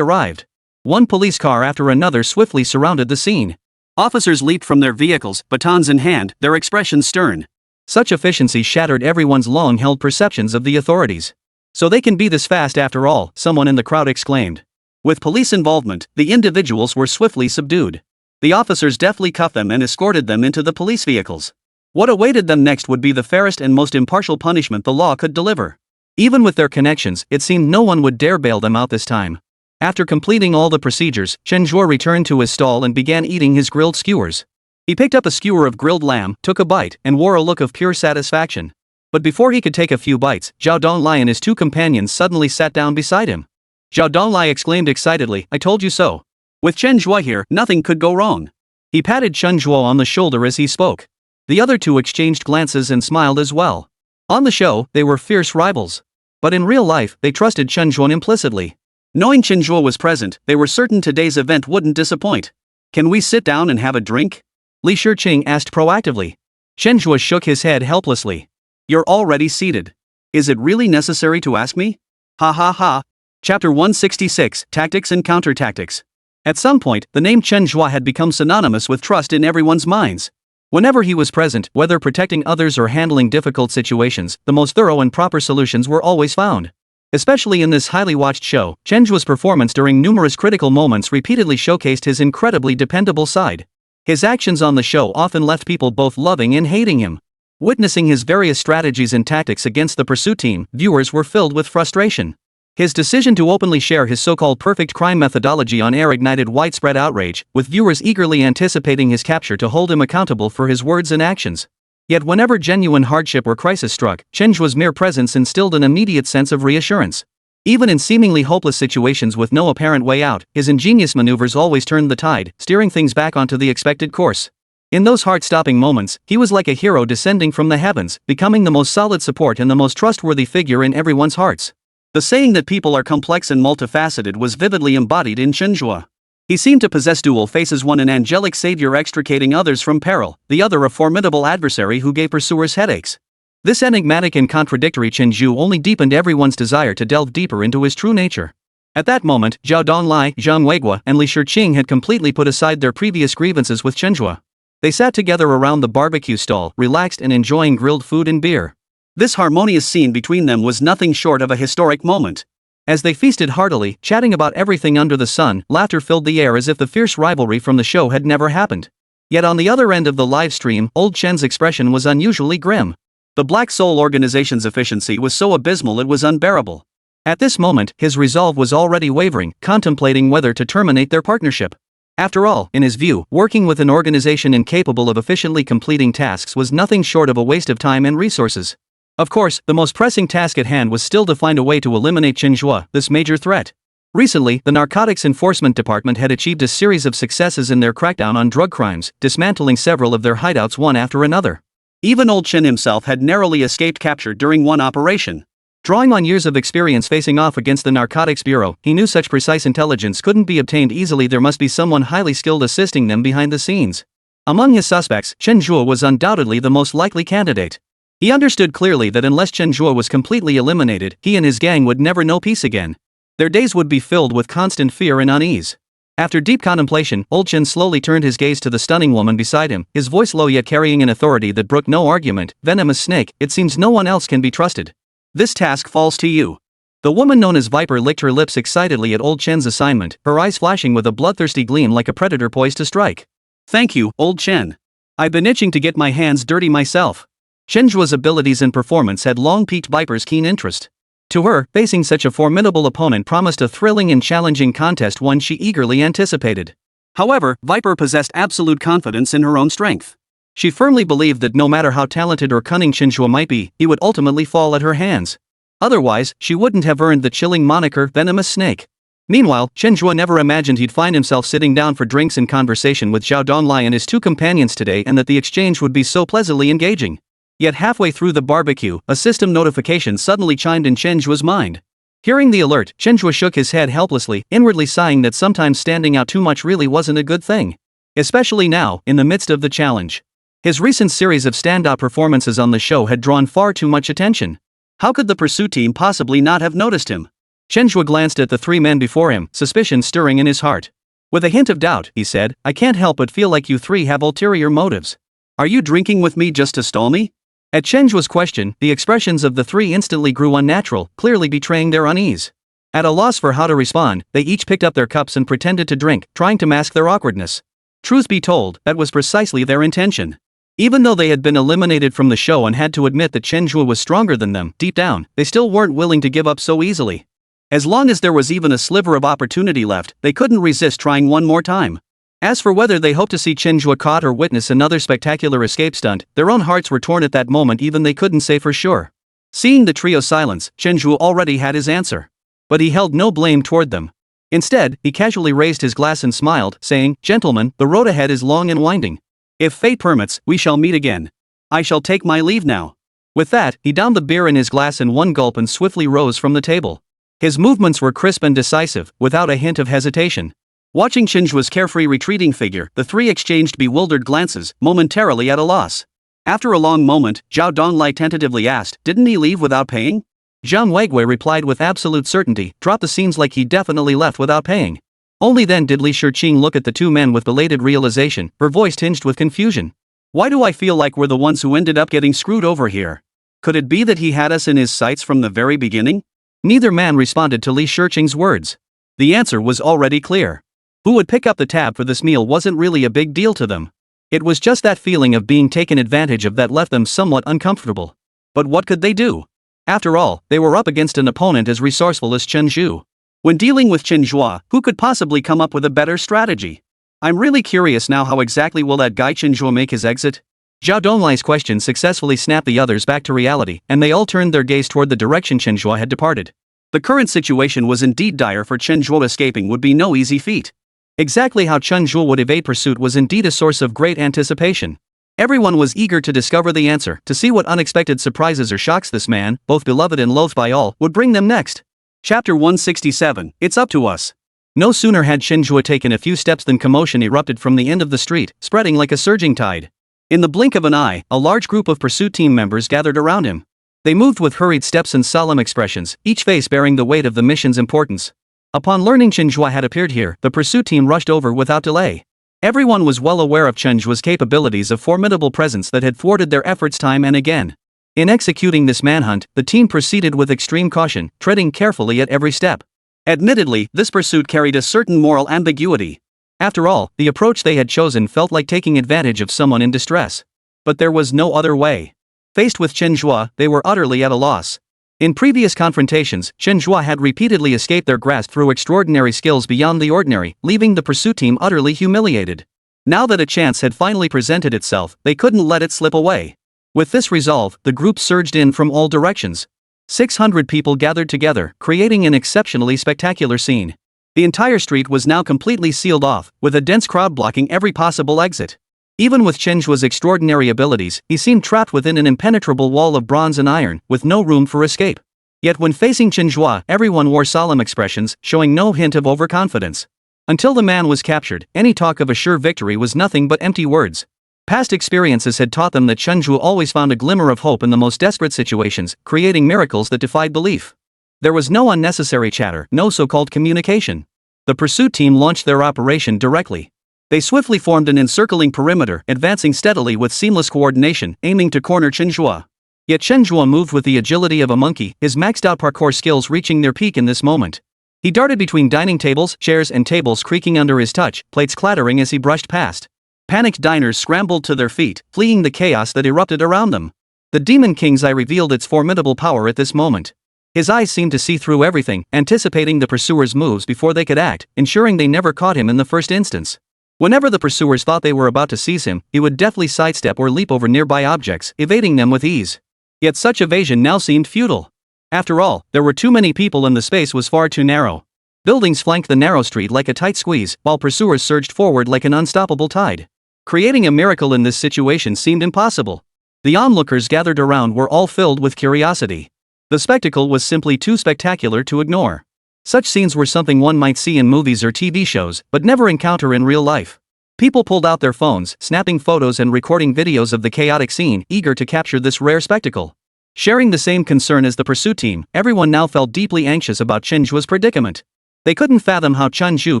arrived. One police car after another swiftly surrounded the scene. Officers leaped from their vehicles, batons in hand, their expressions stern. Such efficiency shattered everyone's long-held perceptions of the authorities. So they can be this fast after all, someone in the crowd exclaimed. With police involvement, the individuals were swiftly subdued. The officers deftly cuffed them and escorted them into the police vehicles. What awaited them next would be the fairest and most impartial punishment the law could deliver. Even with their connections, it seemed no one would dare bail them out this time. After completing all the procedures, Chen Zhe returned to his stall and began eating his grilled skewers. He picked up a skewer of grilled lamb, took a bite, and wore a look of pure satisfaction. But before he could take a few bites, Zhao Donglai and his 2 companions suddenly sat down beside him. Zhao Donglai exclaimed excitedly, "I told you so. With Chen Zhe here, nothing could go wrong." He patted Chen Zhe on the shoulder as he spoke. The other 2 exchanged glances and smiled as well. On the show, they were fierce rivals. But in real life, they trusted Chen Zhe implicitly. Knowing Chen Zhe was present, they were certain today's event wouldn't disappoint. "Can we sit down and have a drink?" Li Shiqing asked proactively. Chen Zhe shook his head helplessly. "You're already seated. Is it really necessary to ask me?" Ha ha ha. Chapter 166, Tactics and Counter-Tactics. At some point, the name Chen Zhe had become synonymous with trust in everyone's minds. Whenever he was present, whether protecting others or handling difficult situations, the most thorough and proper solutions were always found. Especially in this highly watched show, Chen Zhe's performance during numerous critical moments repeatedly showcased his incredibly dependable side. His actions on the show often left people both loving and hating him. Witnessing his various strategies and tactics against the pursuit team, viewers were filled with frustration. His decision to openly share his so-called perfect crime methodology on air ignited widespread outrage, with viewers eagerly anticipating his capture to hold him accountable for his words and actions. Yet whenever genuine hardship or crisis struck, Chen Zhe's mere presence instilled an immediate sense of reassurance. Even in seemingly hopeless situations with no apparent way out, his ingenious maneuvers always turned the tide, steering things back onto the expected course. In those heart-stopping moments, he was like a hero descending from the heavens, becoming the most solid support and the most trustworthy figure in everyone's hearts. The saying that people are complex and multifaceted was vividly embodied in Chen Zhe. He seemed to possess dual faces, one an angelic savior extricating others from peril, the other a formidable adversary who gave pursuers headaches. This enigmatic and contradictory Chen Zhe only deepened everyone's desire to delve deeper into his true nature. At that moment, Zhao Donglai, Zhang Weiguo, and Li Shiqing had completely put aside their previous grievances with Chen Zhe. They sat together around the barbecue stall, relaxed and enjoying grilled food and beer. This harmonious scene between them was nothing short of a historic moment. As they feasted heartily, chatting about everything under the sun, laughter filled the air as if the fierce rivalry from the show had never happened. Yet on the other end of the live stream, old Chen's expression was unusually grim. The Black Soul organization's efficiency was so abysmal it was unbearable. At this moment, his resolve was already wavering, contemplating whether to terminate their partnership. After all, in his view, working with an organization incapable of efficiently completing tasks was nothing short of a waste of time and resources. Of course, the most pressing task at hand was still to find a way to eliminate Chen Zhe, this major threat. Recently, the Narcotics Enforcement Department had achieved a series of successes in their crackdown on drug crimes, dismantling several of their hideouts one after another. Even old Chen himself had narrowly escaped capture during one operation. Drawing on years of experience facing off against the Narcotics Bureau, he knew such precise intelligence couldn't be obtained easily. There must be someone highly skilled assisting them behind the scenes. Among his suspects, Chen Zhe was undoubtedly the most likely candidate. He understood clearly that unless Chen Zhe was completely eliminated, he and his gang would never know peace again. Their days would be filled with constant fear and unease. After deep contemplation, old Chen slowly turned his gaze to the stunning woman beside him, his voice low yet carrying an authority that brooked no argument. Venomous snake, it seems no one else can be trusted. This task falls to you. The woman known as Viper licked her lips excitedly at old Chen's assignment, her eyes flashing with a bloodthirsty gleam like a predator poised to strike. Thank you, old Chen. I've been itching to get my hands dirty myself. Chen Zhe's abilities and performance had long piqued Viper's keen interest. To her, facing such a formidable opponent promised a thrilling and challenging contest, one she eagerly anticipated. However, Viper possessed absolute confidence in her own strength. She firmly believed that no matter how talented or cunning Chen Zhe might be, he would ultimately fall at her hands. Otherwise, she wouldn't have earned the chilling moniker Venomous Snake. Meanwhile, Chen Zhe never imagined he'd find himself sitting down for drinks and conversation with Zhao Donglai and his two companions today, and that the exchange would be so pleasantly engaging. Yet halfway through the barbecue, a system notification suddenly chimed in Chen Zhe's mind. Hearing the alert, Chen Zhe shook his head helplessly, inwardly sighing that sometimes standing out too much really wasn't a good thing. Especially now, in the midst of the challenge. His recent series of standout performances on the show had drawn far too much attention. How could the pursuit team possibly not have noticed him? Chen Zhe glanced at the three men before him, suspicion stirring in his heart. With a hint of doubt, he said, I can't help but feel like you three have ulterior motives. Are you drinking with me just to stall me? At Chen Zhe's question, the expressions of the three instantly grew unnatural, clearly betraying their unease. At a loss for how to respond, they each picked up their cups and pretended to drink, trying to mask their awkwardness. Truth be told, that was precisely their intention. Even though they had been eliminated from the show and had to admit that Chen Zhe was stronger than them, deep down, they still weren't willing to give up so easily. As long as there was even a sliver of opportunity left, they couldn't resist trying one more time. As for whether they hoped to see Chen Zhe caught or witness another spectacular escape stunt, their own hearts were torn at that moment. Even they couldn't say for sure. Seeing the trio's silence, Chen Zhe already had his answer. But he held no blame toward them. Instead, he casually raised his glass and smiled, saying, Gentlemen, the road ahead is long and winding. If fate permits, we shall meet again. I shall take my leave now. With that, he downed the beer in his glass in one gulp and swiftly rose from the table. His movements were crisp and decisive, without a hint of hesitation. Watching Chen Zhe's carefree retreating figure, the three exchanged bewildered glances, momentarily at a loss. After a long moment, Zhao Donglai tentatively asked, Didn't he leave without paying? Zhang Weigui replied with absolute certainty, Drop the scenes like he definitely left without paying. Only then did Li Shiqing look at the two men with belated realization, her voice tinged with confusion. Why do I feel like we're the ones who ended up getting screwed over here? Could it be that he had us in his sights from the very beginning? Neither man responded to Li Shiqing's words. The answer was already clear. Who would pick up the tab for this meal wasn't really a big deal to them. It was just that feeling of being taken advantage of that left them somewhat uncomfortable. But what could they do? After all, they were up against an opponent as resourceful as Chen Zhe. When dealing with Chen Zhe, who could possibly come up with a better strategy? I'm really curious now, how exactly will that guy Chen Zhe make his exit? Zhao Donglai's question successfully snapped the others back to reality, and they all turned their gaze toward the direction Chen Zhe had departed. The current situation was indeed dire, for Chen Zhe escaping would be no easy feat. Exactly how Chen Zhe would evade pursuit was indeed a source of great anticipation. Everyone was eager to discover the answer, to see what unexpected surprises or shocks this man, both beloved and loathed by all, would bring them next. Chapter 167, It's Up to Us. No sooner had Chen Zhe taken a few steps than commotion erupted from the end of the street, spreading like a surging tide. In the blink of an eye, a large group of pursuit team members gathered around him. They moved with hurried steps and solemn expressions, each face bearing the weight of the mission's importance. Upon learning Chen Zhe had appeared here, the pursuit team rushed over without delay. Everyone was well aware of Chen Zhe's capabilities of formidable presence that had thwarted their efforts time and again. In executing this manhunt, the team proceeded with extreme caution, treading carefully at every step. Admittedly, this pursuit carried a certain moral ambiguity. After all, the approach they had chosen felt like taking advantage of someone in distress. But there was no other way. Faced with Chen Zhe, they were utterly at a loss. In previous confrontations, Chen Zhe had repeatedly escaped their grasp through extraordinary skills beyond the ordinary, leaving the pursuit team utterly humiliated. Now that a chance had finally presented itself, they couldn't let it slip away. With this resolve, the group surged in from all directions. 600 people gathered together, creating an exceptionally spectacular scene. The entire street was now completely sealed off, with a dense crowd blocking every possible exit. Even with Chen Zhe's extraordinary abilities, he seemed trapped within an impenetrable wall of bronze and iron, with no room for escape. Yet when facing Chen Zhe, everyone wore solemn expressions, showing no hint of overconfidence. Until the man was captured, any talk of a sure victory was nothing but empty words. Past experiences had taught them that Chen Zhe always found a glimmer of hope in the most desperate situations, creating miracles that defied belief. There was no unnecessary chatter, no so-called communication. The pursuit team launched their operation directly. They swiftly formed an encircling perimeter, advancing steadily with seamless coordination, aiming to corner Chen Zhe. Yet Chen Zhe moved with the agility of a monkey, his maxed-out parkour skills reaching their peak in this moment. He darted between dining tables, chairs and tables creaking under his touch, plates clattering as he brushed past. Panicked diners scrambled to their feet, fleeing the chaos that erupted around them. The Demon King's eye revealed its formidable power at this moment. His eyes seemed to see through everything, anticipating the pursuers' moves before they could act, ensuring they never caught him in the first instance. Whenever the pursuers thought they were about to seize him, he would deftly sidestep or leap over nearby objects, evading them with ease. Yet such evasion now seemed futile. After all, there were too many people and the space was far too narrow. Buildings flanked the narrow street like a tight squeeze, while pursuers surged forward like an unstoppable tide. Creating a miracle in this situation seemed impossible. The onlookers gathered around were all filled with curiosity. The spectacle was simply too spectacular to ignore. Such scenes were something one might see in movies or TV shows, but never encounter in real life. People pulled out their phones, snapping photos and recording videos of the chaotic scene, eager to capture this rare spectacle. Sharing the same concern as the pursuit team, everyone now felt deeply anxious about Chen Zhe's predicament. They couldn't fathom how Chen Zhe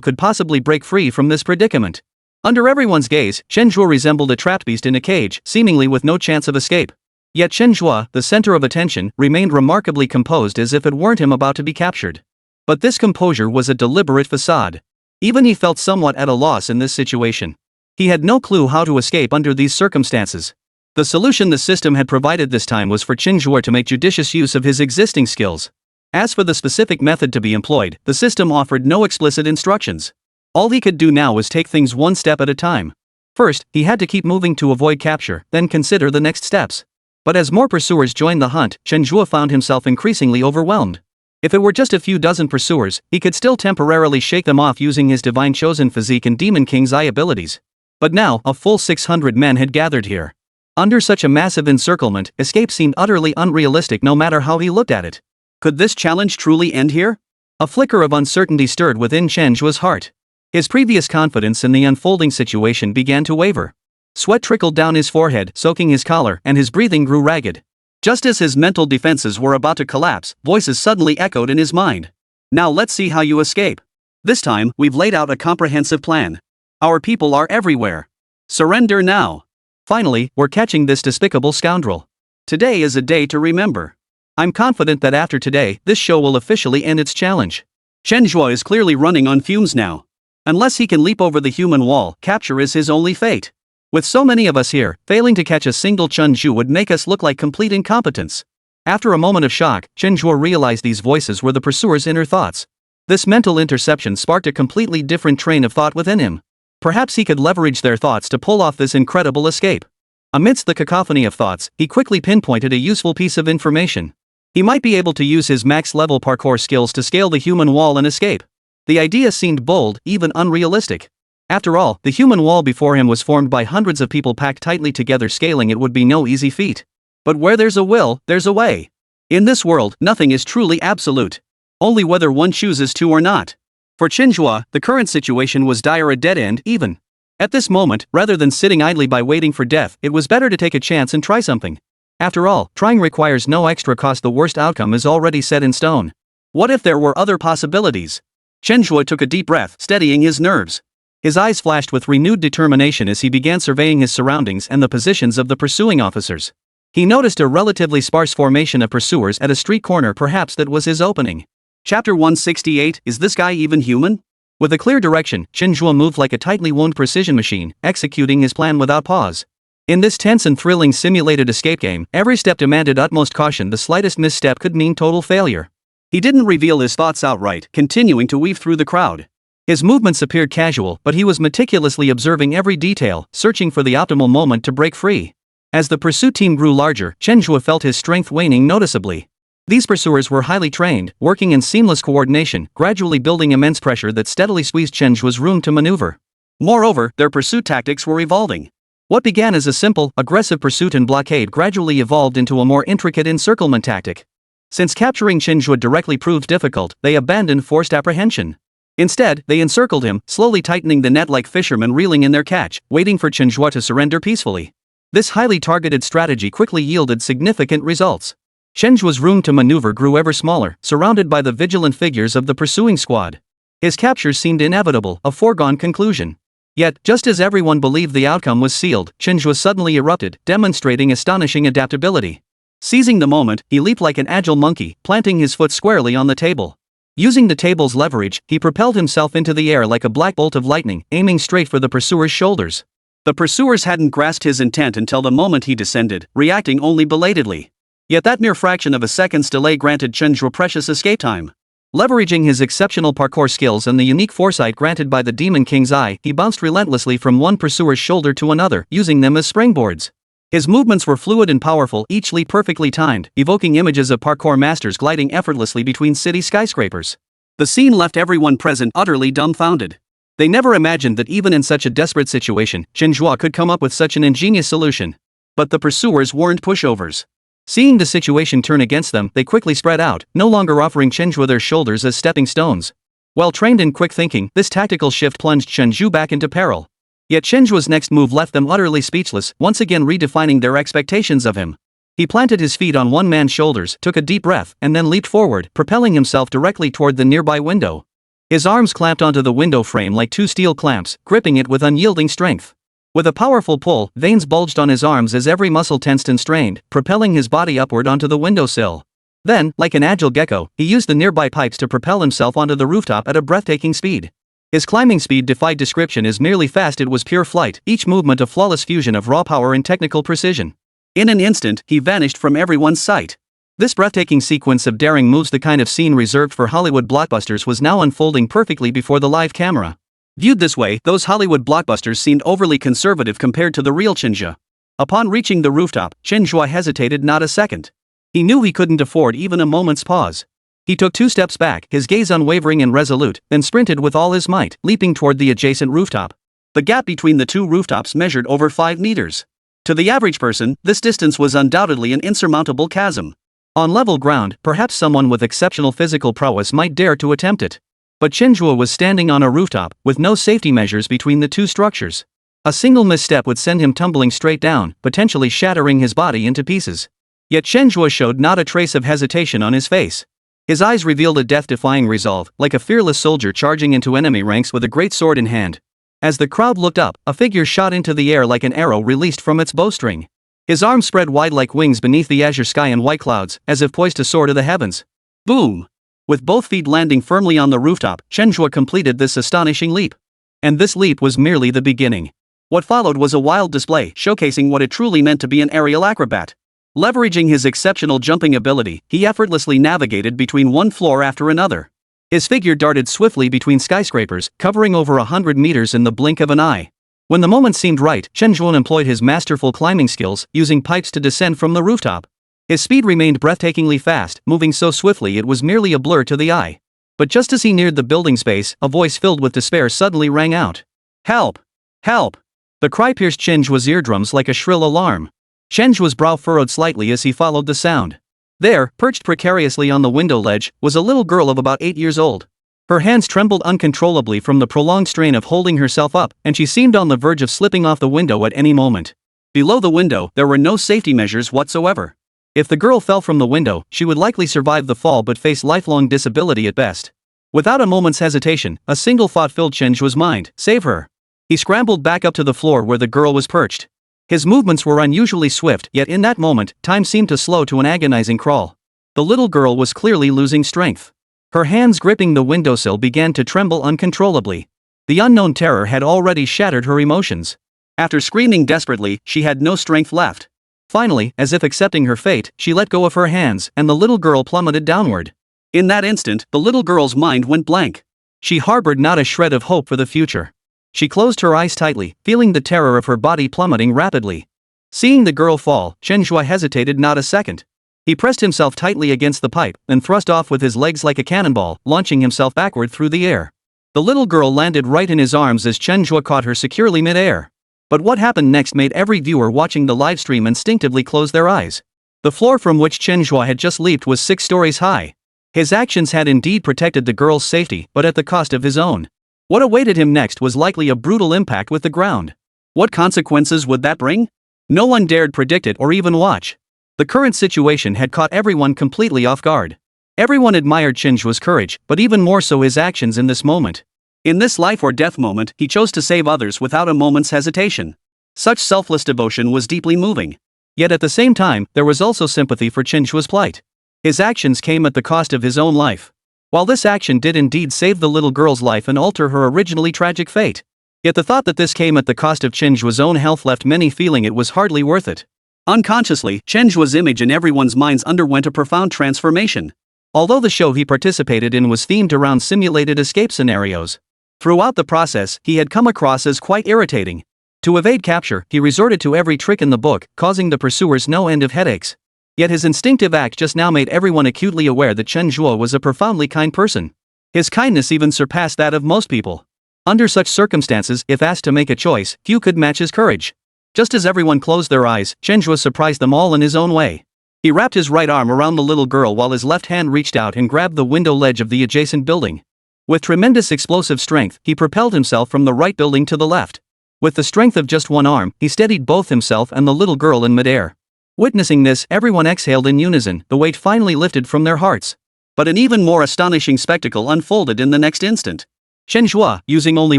could possibly break free from this predicament. Under everyone's gaze, Chen Zhe resembled a trapped beast in a cage, seemingly with no chance of escape. Yet Chen Zhe, the center of attention, remained remarkably composed as if it weren't him about to be captured. But this composure was a deliberate facade. Even he felt somewhat at a loss in this situation. He had no clue how to escape under these circumstances. The solution the system had provided this time was for Chen Zhe to make judicious use of his existing skills. As for the specific method to be employed, the system offered no explicit instructions. All he could do now was take things one step at a time. First, he had to keep moving to avoid capture, then consider the next steps. But as more pursuers joined the hunt, Chen Zhe found himself increasingly overwhelmed. If it were just a few dozen pursuers, he could still temporarily shake them off using his divine chosen physique and Demon King's eye abilities. But now, a full 600 men had gathered here. Under such a massive encirclement, escape seemed utterly unrealistic no matter how he looked at it. Could this challenge truly end here? A flicker of uncertainty stirred within Chen Zhe's heart. His previous confidence in the unfolding situation began to waver. Sweat trickled down his forehead, soaking his collar, and his breathing grew ragged. Just as his mental defenses were about to collapse, voices suddenly echoed in his mind. Now let's see how you escape. This time, we've laid out a comprehensive plan. Our people are everywhere. Surrender now. Finally, we're catching this despicable scoundrel. Today is a day to remember. I'm confident that after today, this show will officially end its challenge. Chen Zhe is clearly running on fumes now. Unless he can leap over the human wall, capture is his only fate. With so many of us here, failing to catch a single Chen Zhe would make us look like complete incompetence. After a moment of shock, Chen Zhe realized these voices were the pursuer's inner thoughts. This mental interception sparked a completely different train of thought within him. Perhaps he could leverage their thoughts to pull off this incredible escape. Amidst the cacophony of thoughts, he quickly pinpointed a useful piece of information. He might be able to use his max-level parkour skills to scale the human wall and escape. The idea seemed bold, even unrealistic. After all, the human wall before him was formed by hundreds of people packed tightly together. Scaling it would be no easy feat. But where there's a will, there's a way. In this world, nothing is truly absolute. Only whether one chooses to or not. For Chen Zhe, the current situation was dire, a dead end, even. At this moment, rather than sitting idly by waiting for death, it was better to take a chance and try something. After all, trying requires no extra cost. The worst outcome is already set in stone. What if there were other possibilities? Chen Zhe took a deep breath, steadying his nerves. His eyes flashed with renewed determination as he began surveying his surroundings and the positions of the pursuing officers. He noticed a relatively sparse formation of pursuers at a street corner, perhaps that was his opening. Chapter 168, Is This Guy Even Human? With a clear direction, Chen Zhe moved like a tightly wound precision machine, executing his plan without pause. In this tense and thrilling simulated escape game, every step demanded utmost caution. The slightest misstep could mean total failure. He didn't reveal his thoughts outright, continuing to weave through the crowd. His movements appeared casual, but he was meticulously observing every detail, searching for the optimal moment to break free. As the pursuit team grew larger, Chen Zhe felt his strength waning noticeably. These pursuers were highly trained, working in seamless coordination, gradually building immense pressure that steadily squeezed Chen Zhe's room to maneuver. Moreover, their pursuit tactics were evolving. What began as a simple, aggressive pursuit and blockade gradually evolved into a more intricate encirclement tactic. Since capturing Chen Zhe directly proved difficult, they abandoned forced apprehension. Instead, they encircled him, slowly tightening the net like fishermen reeling in their catch, waiting for Chen Zhe to surrender peacefully. This highly targeted strategy quickly yielded significant results. Chen Zhe's room to maneuver grew ever smaller, surrounded by the vigilant figures of the pursuing squad. His capture seemed inevitable, a foregone conclusion. Yet, just as everyone believed the outcome was sealed, Chen Zhe suddenly erupted, demonstrating astonishing adaptability. Seizing the moment, he leaped like an agile monkey, planting his foot squarely on the table. Using the table's leverage, he propelled himself into the air like a black bolt of lightning, aiming straight for the pursuer's shoulders. The pursuers hadn't grasped his intent until the moment he descended, reacting only belatedly. Yet that mere fraction of a second's delay granted Chen Zhe precious escape time. Leveraging his exceptional parkour skills and the unique foresight granted by the Demon King's Eye, he bounced relentlessly from one pursuer's shoulder to another, using them as springboards. His movements were fluid and powerful, each leap perfectly timed, evoking images of parkour masters gliding effortlessly between city skyscrapers. The scene left everyone present utterly dumbfounded. They never imagined that even in such a desperate situation, Chen Zhe could come up with such an ingenious solution. But the pursuers weren't pushovers. Seeing the situation turn against them, they quickly spread out, no longer offering Chen Zhe their shoulders as stepping stones. Well trained in quick thinking, this tactical shift plunged Chen Zhe back into peril. Yet Chen Zhe's next move left them utterly speechless, once again redefining their expectations of him. He planted his feet on one man's shoulders, took a deep breath, and then leaped forward, propelling himself directly toward the nearby window. His arms clamped onto the window frame like two steel clamps, gripping it with unyielding strength. With a powerful pull, veins bulged on his arms as every muscle tensed and strained, propelling his body upward onto the windowsill. Then, like an agile gecko, he used the nearby pipes to propel himself onto the rooftop at a breathtaking speed. His climbing speed defied description. As merely fast, it was pure flight, each movement a flawless fusion of raw power and technical precision. In an instant, he vanished from everyone's sight. This breathtaking sequence of daring moves, the kind of scene reserved for Hollywood blockbusters, was now unfolding perfectly before the live camera. Viewed this way, those Hollywood blockbusters seemed overly conservative compared to the real Chen Zhe. Upon reaching the rooftop, Chen Zhe hesitated not a second. He knew he couldn't afford even a moment's pause. He took 2 steps back, his gaze unwavering and resolute, then sprinted with all his might, leaping toward the adjacent rooftop. The gap between the 2 rooftops measured over 5 meters. To the average person, this distance was undoubtedly an insurmountable chasm. On level ground, perhaps someone with exceptional physical prowess might dare to attempt it. But Chen Zhe was standing on a rooftop, with no safety measures between the 2 structures. A single misstep would send him tumbling straight down, potentially shattering his body into pieces. Yet Chen Zhe showed not a trace of hesitation on his face. His eyes revealed a death-defying resolve, like a fearless soldier charging into enemy ranks with a great sword in hand. As the crowd looked up, a figure shot into the air like an arrow released from its bowstring. His arms spread wide like wings beneath the azure sky and white clouds, as if poised to soar to the heavens. Boom! With both feet landing firmly on the rooftop, Chen Zhe completed this astonishing leap. And this leap was merely the beginning. What followed was a wild display, showcasing what it truly meant to be an aerial acrobat. Leveraging his exceptional jumping ability, he effortlessly navigated between one floor after another. His figure darted swiftly between skyscrapers, covering over 100 meters in the blink of an eye. When the moment seemed right, Chen Zhe employed his masterful climbing skills, using pipes to descend from the rooftop. His speed remained breathtakingly fast, moving so swiftly it was merely a blur to the eye. But just as he neared the building space, a voice filled with despair suddenly rang out. "Help! Help!" The cry pierced Chen Zhe's eardrums like a shrill alarm. Chen Zhe's brow furrowed slightly as he followed the sound. There, perched precariously on the window ledge, was a little girl of about 8 years old. Her hands trembled uncontrollably from the prolonged strain of holding herself up, and she seemed on the verge of slipping off the window at any moment. Below the window, there were no safety measures whatsoever. If the girl fell from the window, she would likely survive the fall but face lifelong disability at best. Without a moment's hesitation, a single thought filled Chen Zhe's mind: save her. He scrambled back up to the floor where the girl was perched. His movements were unusually swift, yet in that moment, time seemed to slow to an agonizing crawl. The little girl was clearly losing strength. Her hands gripping the windowsill began to tremble uncontrollably. The unknown terror had already shattered her emotions. After screaming desperately, she had no strength left. Finally, as if accepting her fate, she let go of her hands, and the little girl plummeted downward. In that instant, the little girl's mind went blank. She harbored not a shred of hope for the future. She closed her eyes tightly, feeling the terror of her body plummeting rapidly. Seeing the girl fall, Chen Zhe hesitated not a second. He pressed himself tightly against the pipe, and thrust off with his legs like a cannonball, launching himself backward through the air. The little girl landed right in his arms as Chen Zhe caught her securely mid-air. But what happened next made every viewer watching the livestream instinctively close their eyes. The floor from which Chen Zhe had just leaped was 6 stories high. His actions had indeed protected the girl's safety, but at the cost of his own. What awaited him next was likely a brutal impact with the ground. What consequences would that bring? No one dared predict it or even watch. The current situation had caught everyone completely off guard. Everyone admired Chen Zhe's courage, but even more so his actions in this moment. In this life or death moment, he chose to save others without a moment's hesitation. Such selfless devotion was deeply moving. Yet at the same time, there was also sympathy for Chen Zhe's plight. His actions came at the cost of his own life. While this action did indeed save the little girl's life and alter her originally tragic fate, yet the thought that this came at the cost of Chen Zhe's own health left many feeling it was hardly worth it. Unconsciously, Chen Zhe's image in everyone's minds underwent a profound transformation. Although the show he participated in was themed around simulated escape scenarios, throughout the process, he had come across as quite irritating. To evade capture, he resorted to every trick in the book, causing the pursuers no end of headaches. Yet his instinctive act just now made everyone acutely aware that Chen Zhe was a profoundly kind person. His kindness even surpassed that of most people. Under such circumstances, if asked to make a choice, few could match his courage. Just as everyone closed their eyes, Chen Zhe surprised them all in his own way. He wrapped his right arm around the little girl while his left hand reached out and grabbed the window ledge of the adjacent building. With tremendous explosive strength, he propelled himself from the right building to the left. With the strength of just one arm, he steadied both himself and the little girl in midair. Witnessing this, everyone exhaled in unison, the weight finally lifted from their hearts. But an even more astonishing spectacle unfolded in the next instant. Chen Zhe, using only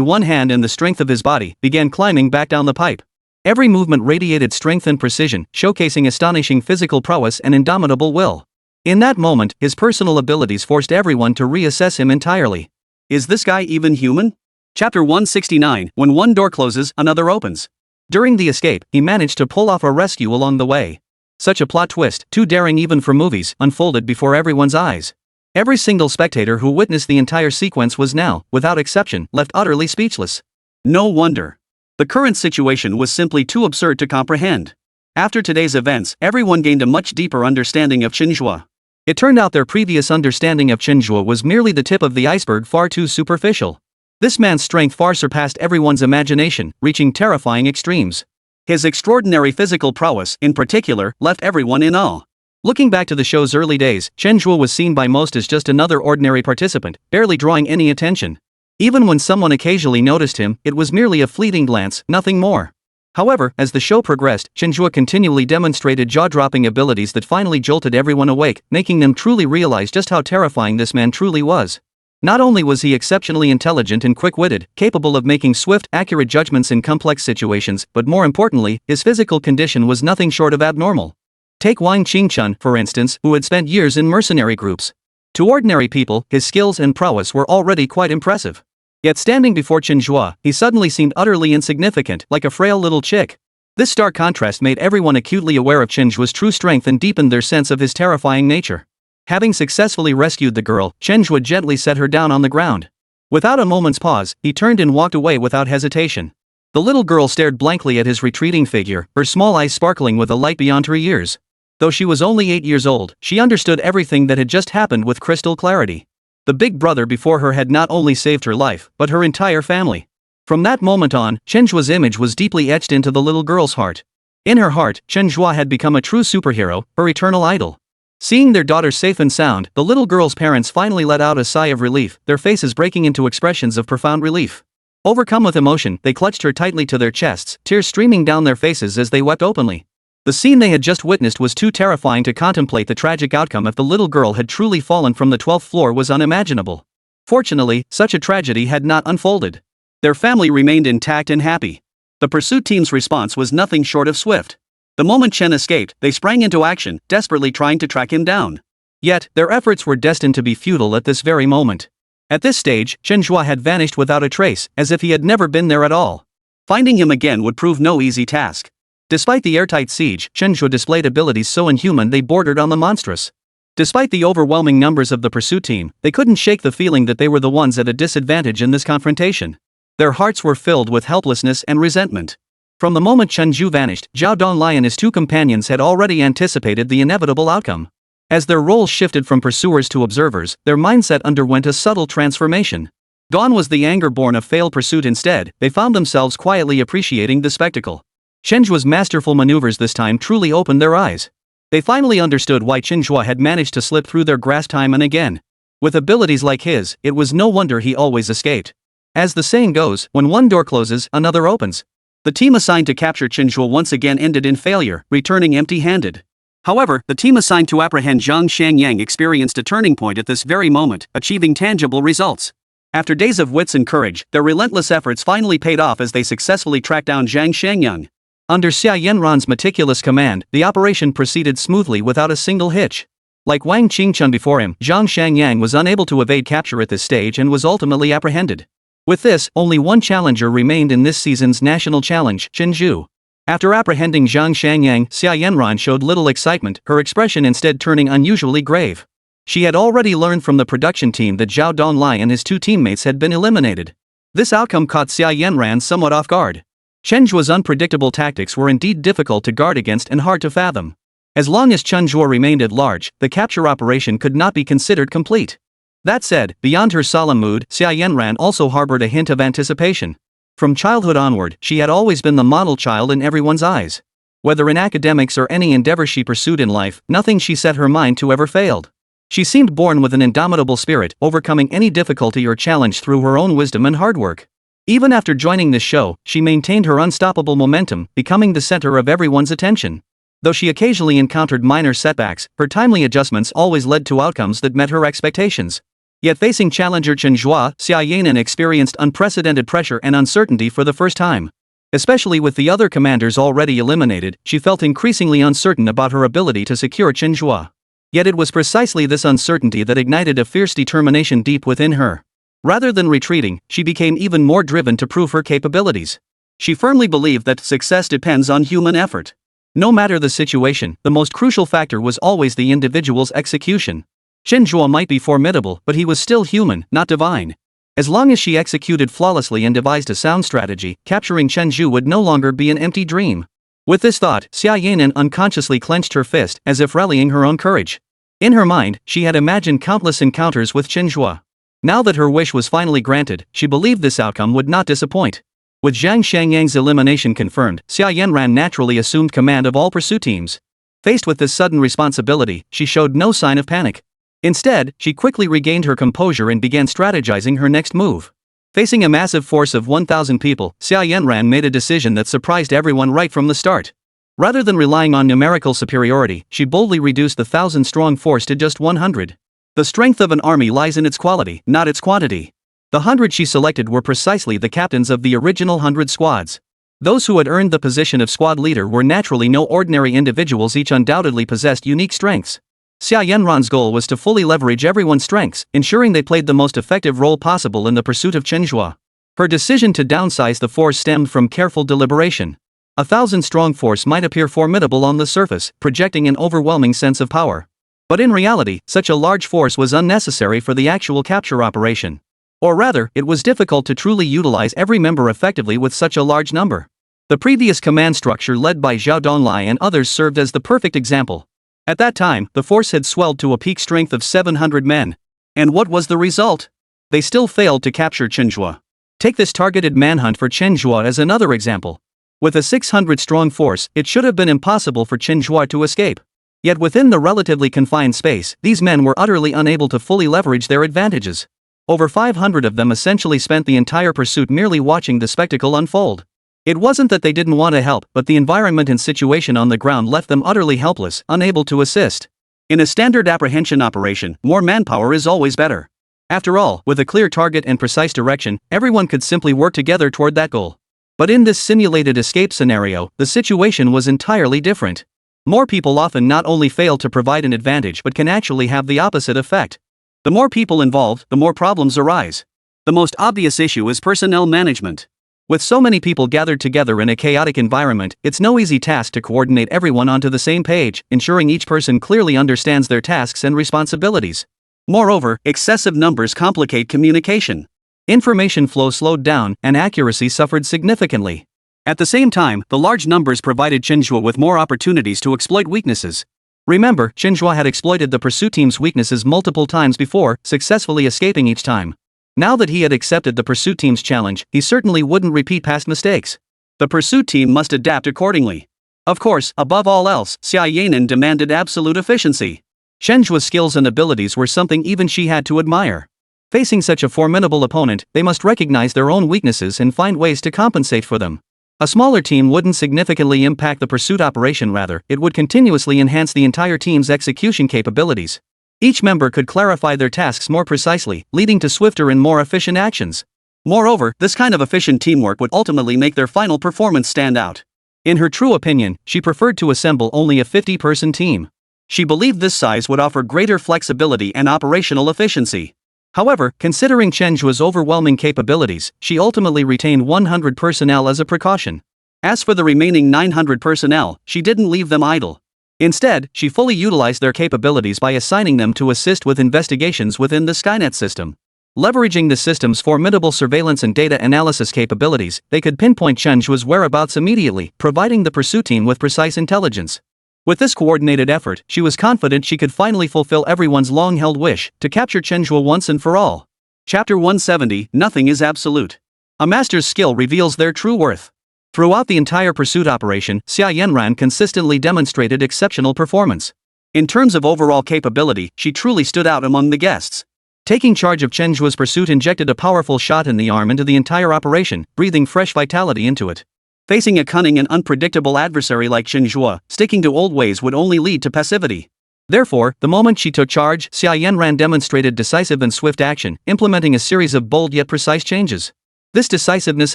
one hand and the strength of his body, began climbing back down the pipe. Every movement radiated strength and precision, showcasing astonishing physical prowess and indomitable will. In that moment, his personal abilities forced everyone to reassess him entirely. Is this guy even human? Chapter 169, When one door closes, another opens. During the escape, he managed to pull off a rescue along the way. Such a plot twist, too daring even for movies, unfolded before everyone's eyes. Every single spectator who witnessed the entire sequence was now, without exception, left utterly speechless. No wonder. The current situation was simply too absurd to comprehend. After today's events, everyone gained a much deeper understanding of Chen Zhe. It turned out their previous understanding of Chen Zhe was merely the tip of the iceberg, far too superficial. This man's strength far surpassed everyone's imagination, reaching terrifying extremes. His extraordinary physical prowess, in particular, left everyone in awe. Looking back to the show's early days, Chen Zhe was seen by most as just another ordinary participant, barely drawing any attention. Even when someone occasionally noticed him, it was merely a fleeting glance, nothing more. However, as the show progressed, Chen Zhe continually demonstrated jaw-dropping abilities that finally jolted everyone awake, making them truly realize just how terrifying this man truly was. Not only was he exceptionally intelligent and quick-witted, capable of making swift, accurate judgments in complex situations, but more importantly, his physical condition was nothing short of abnormal. Take Wang Qingchun, for instance, who had spent years in mercenary groups. To ordinary people, his skills and prowess were already quite impressive. Yet standing before Chen Zhe, he suddenly seemed utterly insignificant, like a frail little chick. This stark contrast made everyone acutely aware of Chen Zhe's true strength and deepened their sense of his terrifying nature. Having successfully rescued the girl, Chen Zhe gently set her down on the ground. Without a moment's pause, he turned and walked away without hesitation. The little girl stared blankly at his retreating figure, her small eyes sparkling with a light beyond her years. Though she was only 8 years old, she understood everything that had just happened with crystal clarity. The big brother before her had not only saved her life, but her entire family. From that moment on, Chen Zhe's image was deeply etched into the little girl's heart. In her heart, Chen Zhe had become a true superhero, her eternal idol. Seeing their daughter safe and sound, the little girl's parents finally let out a sigh of relief, their faces breaking into expressions of profound relief. Overcome with emotion, they clutched her tightly to their chests, tears streaming down their faces as they wept openly. The scene they had just witnessed was too terrifying to contemplate. The tragic outcome if the little girl had truly fallen from the 12th floor was unimaginable. Fortunately, such a tragedy had not unfolded. Their family remained intact and happy. The pursuit team's response was nothing short of swift. The moment Chen escaped, they sprang into action, desperately trying to track him down. Yet, their efforts were destined to be futile at this very moment. At this stage, Chen Zhe had vanished without a trace, as if he had never been there at all. Finding him again would prove no easy task. Despite the airtight siege, Chen Zhe displayed abilities so inhuman they bordered on the monstrous. Despite the overwhelming numbers of the pursuit team, they couldn't shake the feeling that they were the ones at a disadvantage in this confrontation. Their hearts were filled with helplessness and resentment. From the moment Chen Zhe vanished, Zhao Donglai and his two companions had already anticipated the inevitable outcome. As their roles shifted from pursuers to observers, their mindset underwent a subtle transformation. Gone was the anger born of failed pursuit. Instead, they found themselves quietly appreciating the spectacle. Chen Zhe's masterful maneuvers this time truly opened their eyes. They finally understood why Chen Zhe had managed to slip through their grasp time and again. With abilities like his, it was no wonder he always escaped. As the saying goes, when one door closes, another opens. The team assigned to capture Chen Zhe once again ended in failure, returning empty-handed. However, the team assigned to apprehend Zhang Shangyang experienced a turning point at this very moment, achieving tangible results. After days of wits and courage, their relentless efforts finally paid off as they successfully tracked down Zhang Shangyang. Under Xia Yanran's meticulous command, the operation proceeded smoothly without a single hitch. Like Wang Qingchun before him, Zhang Shangyang was unable to evade capture at this stage and was ultimately apprehended. With this, only one challenger remained in this season's national challenge, Chen Zhe. After apprehending Zhang Shangyang, Xia Yanran showed little excitement, her expression instead turning unusually grave. She had already learned from the production team that Zhao Donglai and his two teammates had been eliminated. This outcome caught Xia Yanran somewhat off guard. Chen Zhe's unpredictable tactics were indeed difficult to guard against and hard to fathom. As long as Chen Zhe remained at large, the capture operation could not be considered complete. That said, beyond her solemn mood, Xia Yanran also harbored a hint of anticipation. From childhood onward, she had always been the model child in everyone's eyes. Whether in academics or any endeavor she pursued in life, nothing she set her mind to ever failed. She seemed born with an indomitable spirit, overcoming any difficulty or challenge through her own wisdom and hard work. Even after joining this show, she maintained her unstoppable momentum, becoming the center of everyone's attention. Though she occasionally encountered minor setbacks, her timely adjustments always led to outcomes that met her expectations. Yet facing challenger Chen Zhe, Xia Yanran experienced unprecedented pressure and uncertainty for the first time. Especially with the other commanders already eliminated, she felt increasingly uncertain about her ability to secure Chen Zhe. Yet it was precisely this uncertainty that ignited a fierce determination deep within her. Rather than retreating, she became even more driven to prove her capabilities. She firmly believed that success depends on human effort. No matter the situation, the most crucial factor was always the individual's execution. Chen Zhe might be formidable, but he was still human, not divine. As long as she executed flawlessly and devised a sound strategy, capturing Chen Zhe would no longer be an empty dream. With this thought, Xia Yanran unconsciously clenched her fist, as if rallying her own courage. In her mind, she had imagined countless encounters with Chen Zhe. Now that her wish was finally granted, she believed this outcome would not disappoint. With Zhang Shangyang's elimination confirmed, Xia Yanran naturally assumed command of all pursuit teams. Faced with this sudden responsibility, she showed no sign of panic. Instead, she quickly regained her composure and began strategizing her next move. Facing a massive force of 1,000 people, Xia Yanran made a decision that surprised everyone right from the start. Rather than relying on numerical superiority, she boldly reduced the 1,000-strong force to just 100. The strength of an army lies in its quality, not its quantity. The 100 she selected were precisely the captains of the original 100 squads. Those who had earned the position of squad leader were naturally no ordinary individuals, each undoubtedly possessed unique strengths. Xia Yanran's goal was to fully leverage everyone's strengths, ensuring they played the most effective role possible in the pursuit of Chen Zhe. Her decision to downsize the force stemmed from careful deliberation. A 1,000-strong force might appear formidable on the surface, projecting an overwhelming sense of power. But in reality, such a large force was unnecessary for the actual capture operation. Or rather, it was difficult to truly utilize every member effectively with such a large number. The previous command structure led by Zhao Donglai and others served as the perfect example. At that time, the force had swelled to a peak strength of 700 men. And what was the result? They still failed to capture Chen Zhe. Take this targeted manhunt for Chen Zhe as another example. With a 600-strong force, it should have been impossible for Chen Zhe to escape. Yet within the relatively confined space, these men were utterly unable to fully leverage their advantages. Over 500 of them essentially spent the entire pursuit merely watching the spectacle unfold. It wasn't that they didn't want to help, but the environment and situation on the ground left them utterly helpless, unable to assist. In a standard apprehension operation, more manpower is always better. After all, with a clear target and precise direction, everyone could simply work together toward that goal. But in this simulated escape scenario, the situation was entirely different. More people often not only fail to provide an advantage but can actually have the opposite effect. The more people involved, the more problems arise. The most obvious issue is personnel management. With so many people gathered together in a chaotic environment, it's no easy task to coordinate everyone onto the same page, ensuring each person clearly understands their tasks and responsibilities. Moreover, excessive numbers complicate communication. Information flow slowed down, and accuracy suffered significantly. At the same time, the large numbers provided Chen Zhe with more opportunities to exploit weaknesses. Remember, Chen Zhe had exploited the pursuit team's weaknesses multiple times before, successfully escaping each time. Now that he had accepted the pursuit team's challenge, he certainly wouldn't repeat past mistakes. The pursuit team must adapt accordingly. Of course, above all else, Xia Yanan demanded absolute efficiency. Chen Zhe's skills and abilities were something even she had to admire. Facing such a formidable opponent, they must recognize their own weaknesses and find ways to compensate for them. A smaller team wouldn't significantly impact the pursuit operation, rather, it would continuously enhance the entire team's execution capabilities. Each member could clarify their tasks more precisely, leading to swifter and more efficient actions. Moreover, this kind of efficient teamwork would ultimately make their final performance stand out. In her true opinion, she preferred to assemble only a 50-person team. She believed this size would offer greater flexibility and operational efficiency. However, considering Chen Zhe's overwhelming capabilities, she ultimately retained 100 personnel as a precaution. As for the remaining 900 personnel, she didn't leave them idle. Instead, she fully utilized their capabilities by assigning them to assist with investigations within the Skynet system. Leveraging the system's formidable surveillance and data analysis capabilities, they could pinpoint Chen Zhe's whereabouts immediately, providing the pursuit team with precise intelligence. With this coordinated effort, she was confident she could finally fulfill everyone's long-held wish to capture Chen Zhe once and for all. Chapter 170, Nothing is Absolute. A master's skill reveals their true worth. Throughout the entire pursuit operation, Xia Yanran consistently demonstrated exceptional performance. In terms of overall capability, she truly stood out among the guests. Taking charge of Chen Zhe's pursuit injected a powerful shot in the arm into the entire operation, breathing fresh vitality into it. Facing a cunning and unpredictable adversary like Chen Zhe, sticking to old ways would only lead to passivity. Therefore, the moment she took charge, Xia Yanran demonstrated decisive and swift action, implementing a series of bold yet precise changes. This decisiveness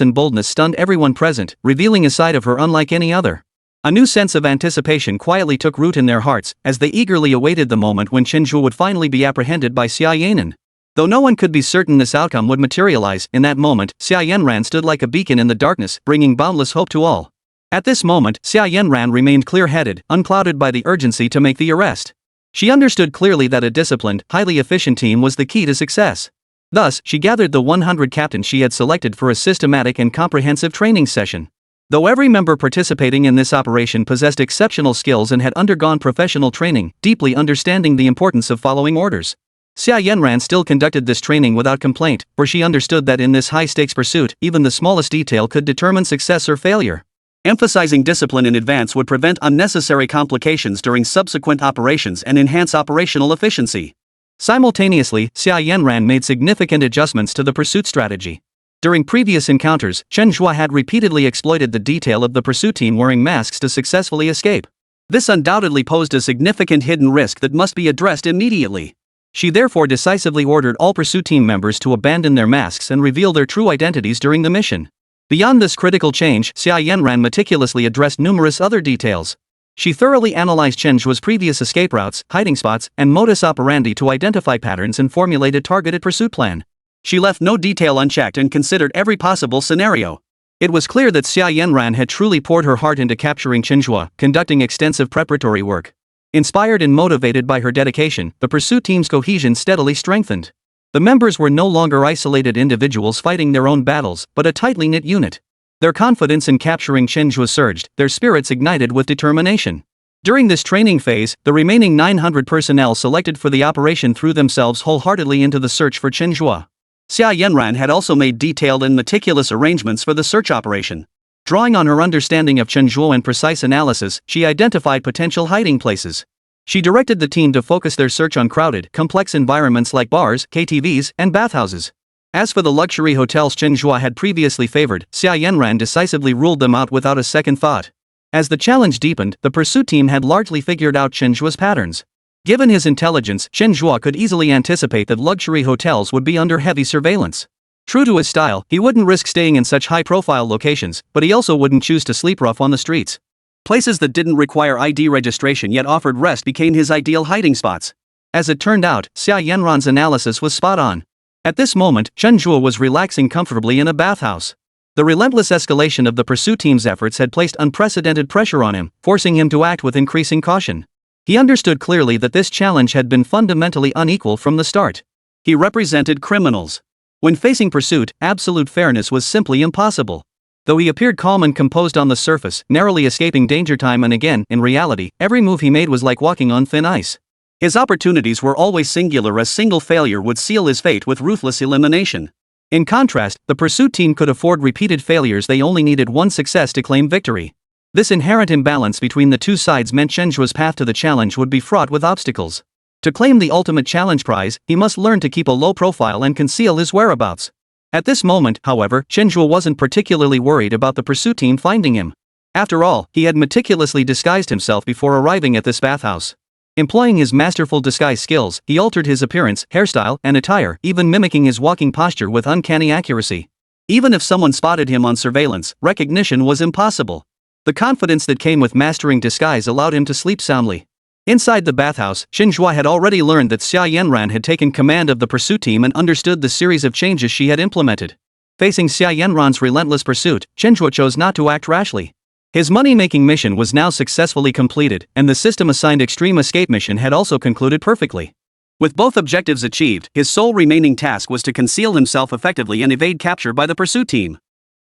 and boldness stunned everyone present, revealing a side of her unlike any other. A new sense of anticipation quietly took root in their hearts, as they eagerly awaited the moment when Chen Zhe would finally be apprehended by Xia Yanan. Though no one could be certain this outcome would materialize, in that moment, Xia Yanran stood like a beacon in the darkness, bringing boundless hope to all. At this moment, Xia Yanran remained clear-headed, unclouded by the urgency to make the arrest. She understood clearly that a disciplined, highly efficient team was the key to success. Thus, she gathered the 100 captains she had selected for a systematic and comprehensive training session. Though every member participating in this operation possessed exceptional skills and had undergone professional training, deeply understanding the importance of following orders, Xia Yanran still conducted this training without complaint, for she understood that in this high-stakes pursuit, even the smallest detail could determine success or failure. Emphasizing discipline in advance would prevent unnecessary complications during subsequent operations and enhance operational efficiency. Simultaneously, Xia Yanran made significant adjustments to the pursuit strategy. During previous encounters, Chen Zhe had repeatedly exploited the detail of the pursuit team wearing masks to successfully escape. This undoubtedly posed a significant hidden risk that must be addressed immediately. She therefore decisively ordered all pursuit team members to abandon their masks and reveal their true identities during the mission. Beyond this critical change, Xia Yanran meticulously addressed numerous other details. She thoroughly analyzed Chen Zhe's previous escape routes, hiding spots, and modus operandi to identify patterns and formulate a targeted pursuit plan. She left no detail unchecked and considered every possible scenario. It was clear that Xia Yanran had truly poured her heart into capturing Chen Zhe, conducting extensive preparatory work. Inspired and motivated by her dedication, the pursuit team's cohesion steadily strengthened. The members were no longer isolated individuals fighting their own battles, but a tightly knit unit. Their confidence in capturing Chen Zhe surged, their spirits ignited with determination. During this training phase, the remaining 900 personnel selected for the operation threw themselves wholeheartedly into the search for Chen Zhe. Xia Yanran had also made detailed and meticulous arrangements for the search operation. Drawing on her understanding of Chen Zhe and precise analysis, she identified potential hiding places. She directed the team to focus their search on crowded, complex environments like bars, KTVs, and bathhouses. As for the luxury hotels Chen Zhe had previously favored, Xia Yanran decisively ruled them out without a second thought. As the challenge deepened, the pursuit team had largely figured out Chen Zhe's patterns. Given his intelligence, Chen Zhe could easily anticipate that luxury hotels would be under heavy surveillance. True to his style, he wouldn't risk staying in such high-profile locations, but he also wouldn't choose to sleep rough on the streets. Places that didn't require ID registration yet offered rest became his ideal hiding spots. As it turned out, Xia Yanran's analysis was spot on. At this moment, Chen Zhe was relaxing comfortably in a bathhouse. The relentless escalation of the pursuit team's efforts had placed unprecedented pressure on him, forcing him to act with increasing caution. He understood clearly that this challenge had been fundamentally unequal from the start. He represented criminals. When facing pursuit, absolute fairness was simply impossible. Though he appeared calm and composed on the surface, narrowly escaping danger time and again, in reality, every move he made was like walking on thin ice. His opportunities were always singular, as single failure would seal his fate with ruthless elimination. In contrast, the pursuit team could afford repeated failures. They only needed one success to claim victory. This inherent imbalance between the two sides meant Chen Zhe's path to the challenge would be fraught with obstacles. To claim the ultimate challenge prize, he must learn to keep a low profile and conceal his whereabouts. At this moment, however, Chen Zhe wasn't particularly worried about the pursuit team finding him. After all, he had meticulously disguised himself before arriving at this bathhouse. Employing his masterful disguise skills, he altered his appearance, hairstyle, and attire, even mimicking his walking posture with uncanny accuracy. Even if someone spotted him on surveillance, recognition was impossible. The confidence that came with mastering disguise allowed him to sleep soundly. Inside the bathhouse, Chen Zhe had already learned that Xia Yanran had taken command of the pursuit team and understood the series of changes she had implemented. Facing Xia Yanran's relentless pursuit, Chen Zhe chose not to act rashly. His money-making mission was now successfully completed, and the system-assigned extreme escape mission had also concluded perfectly. With both objectives achieved, his sole remaining task was to conceal himself effectively and evade capture by the pursuit team.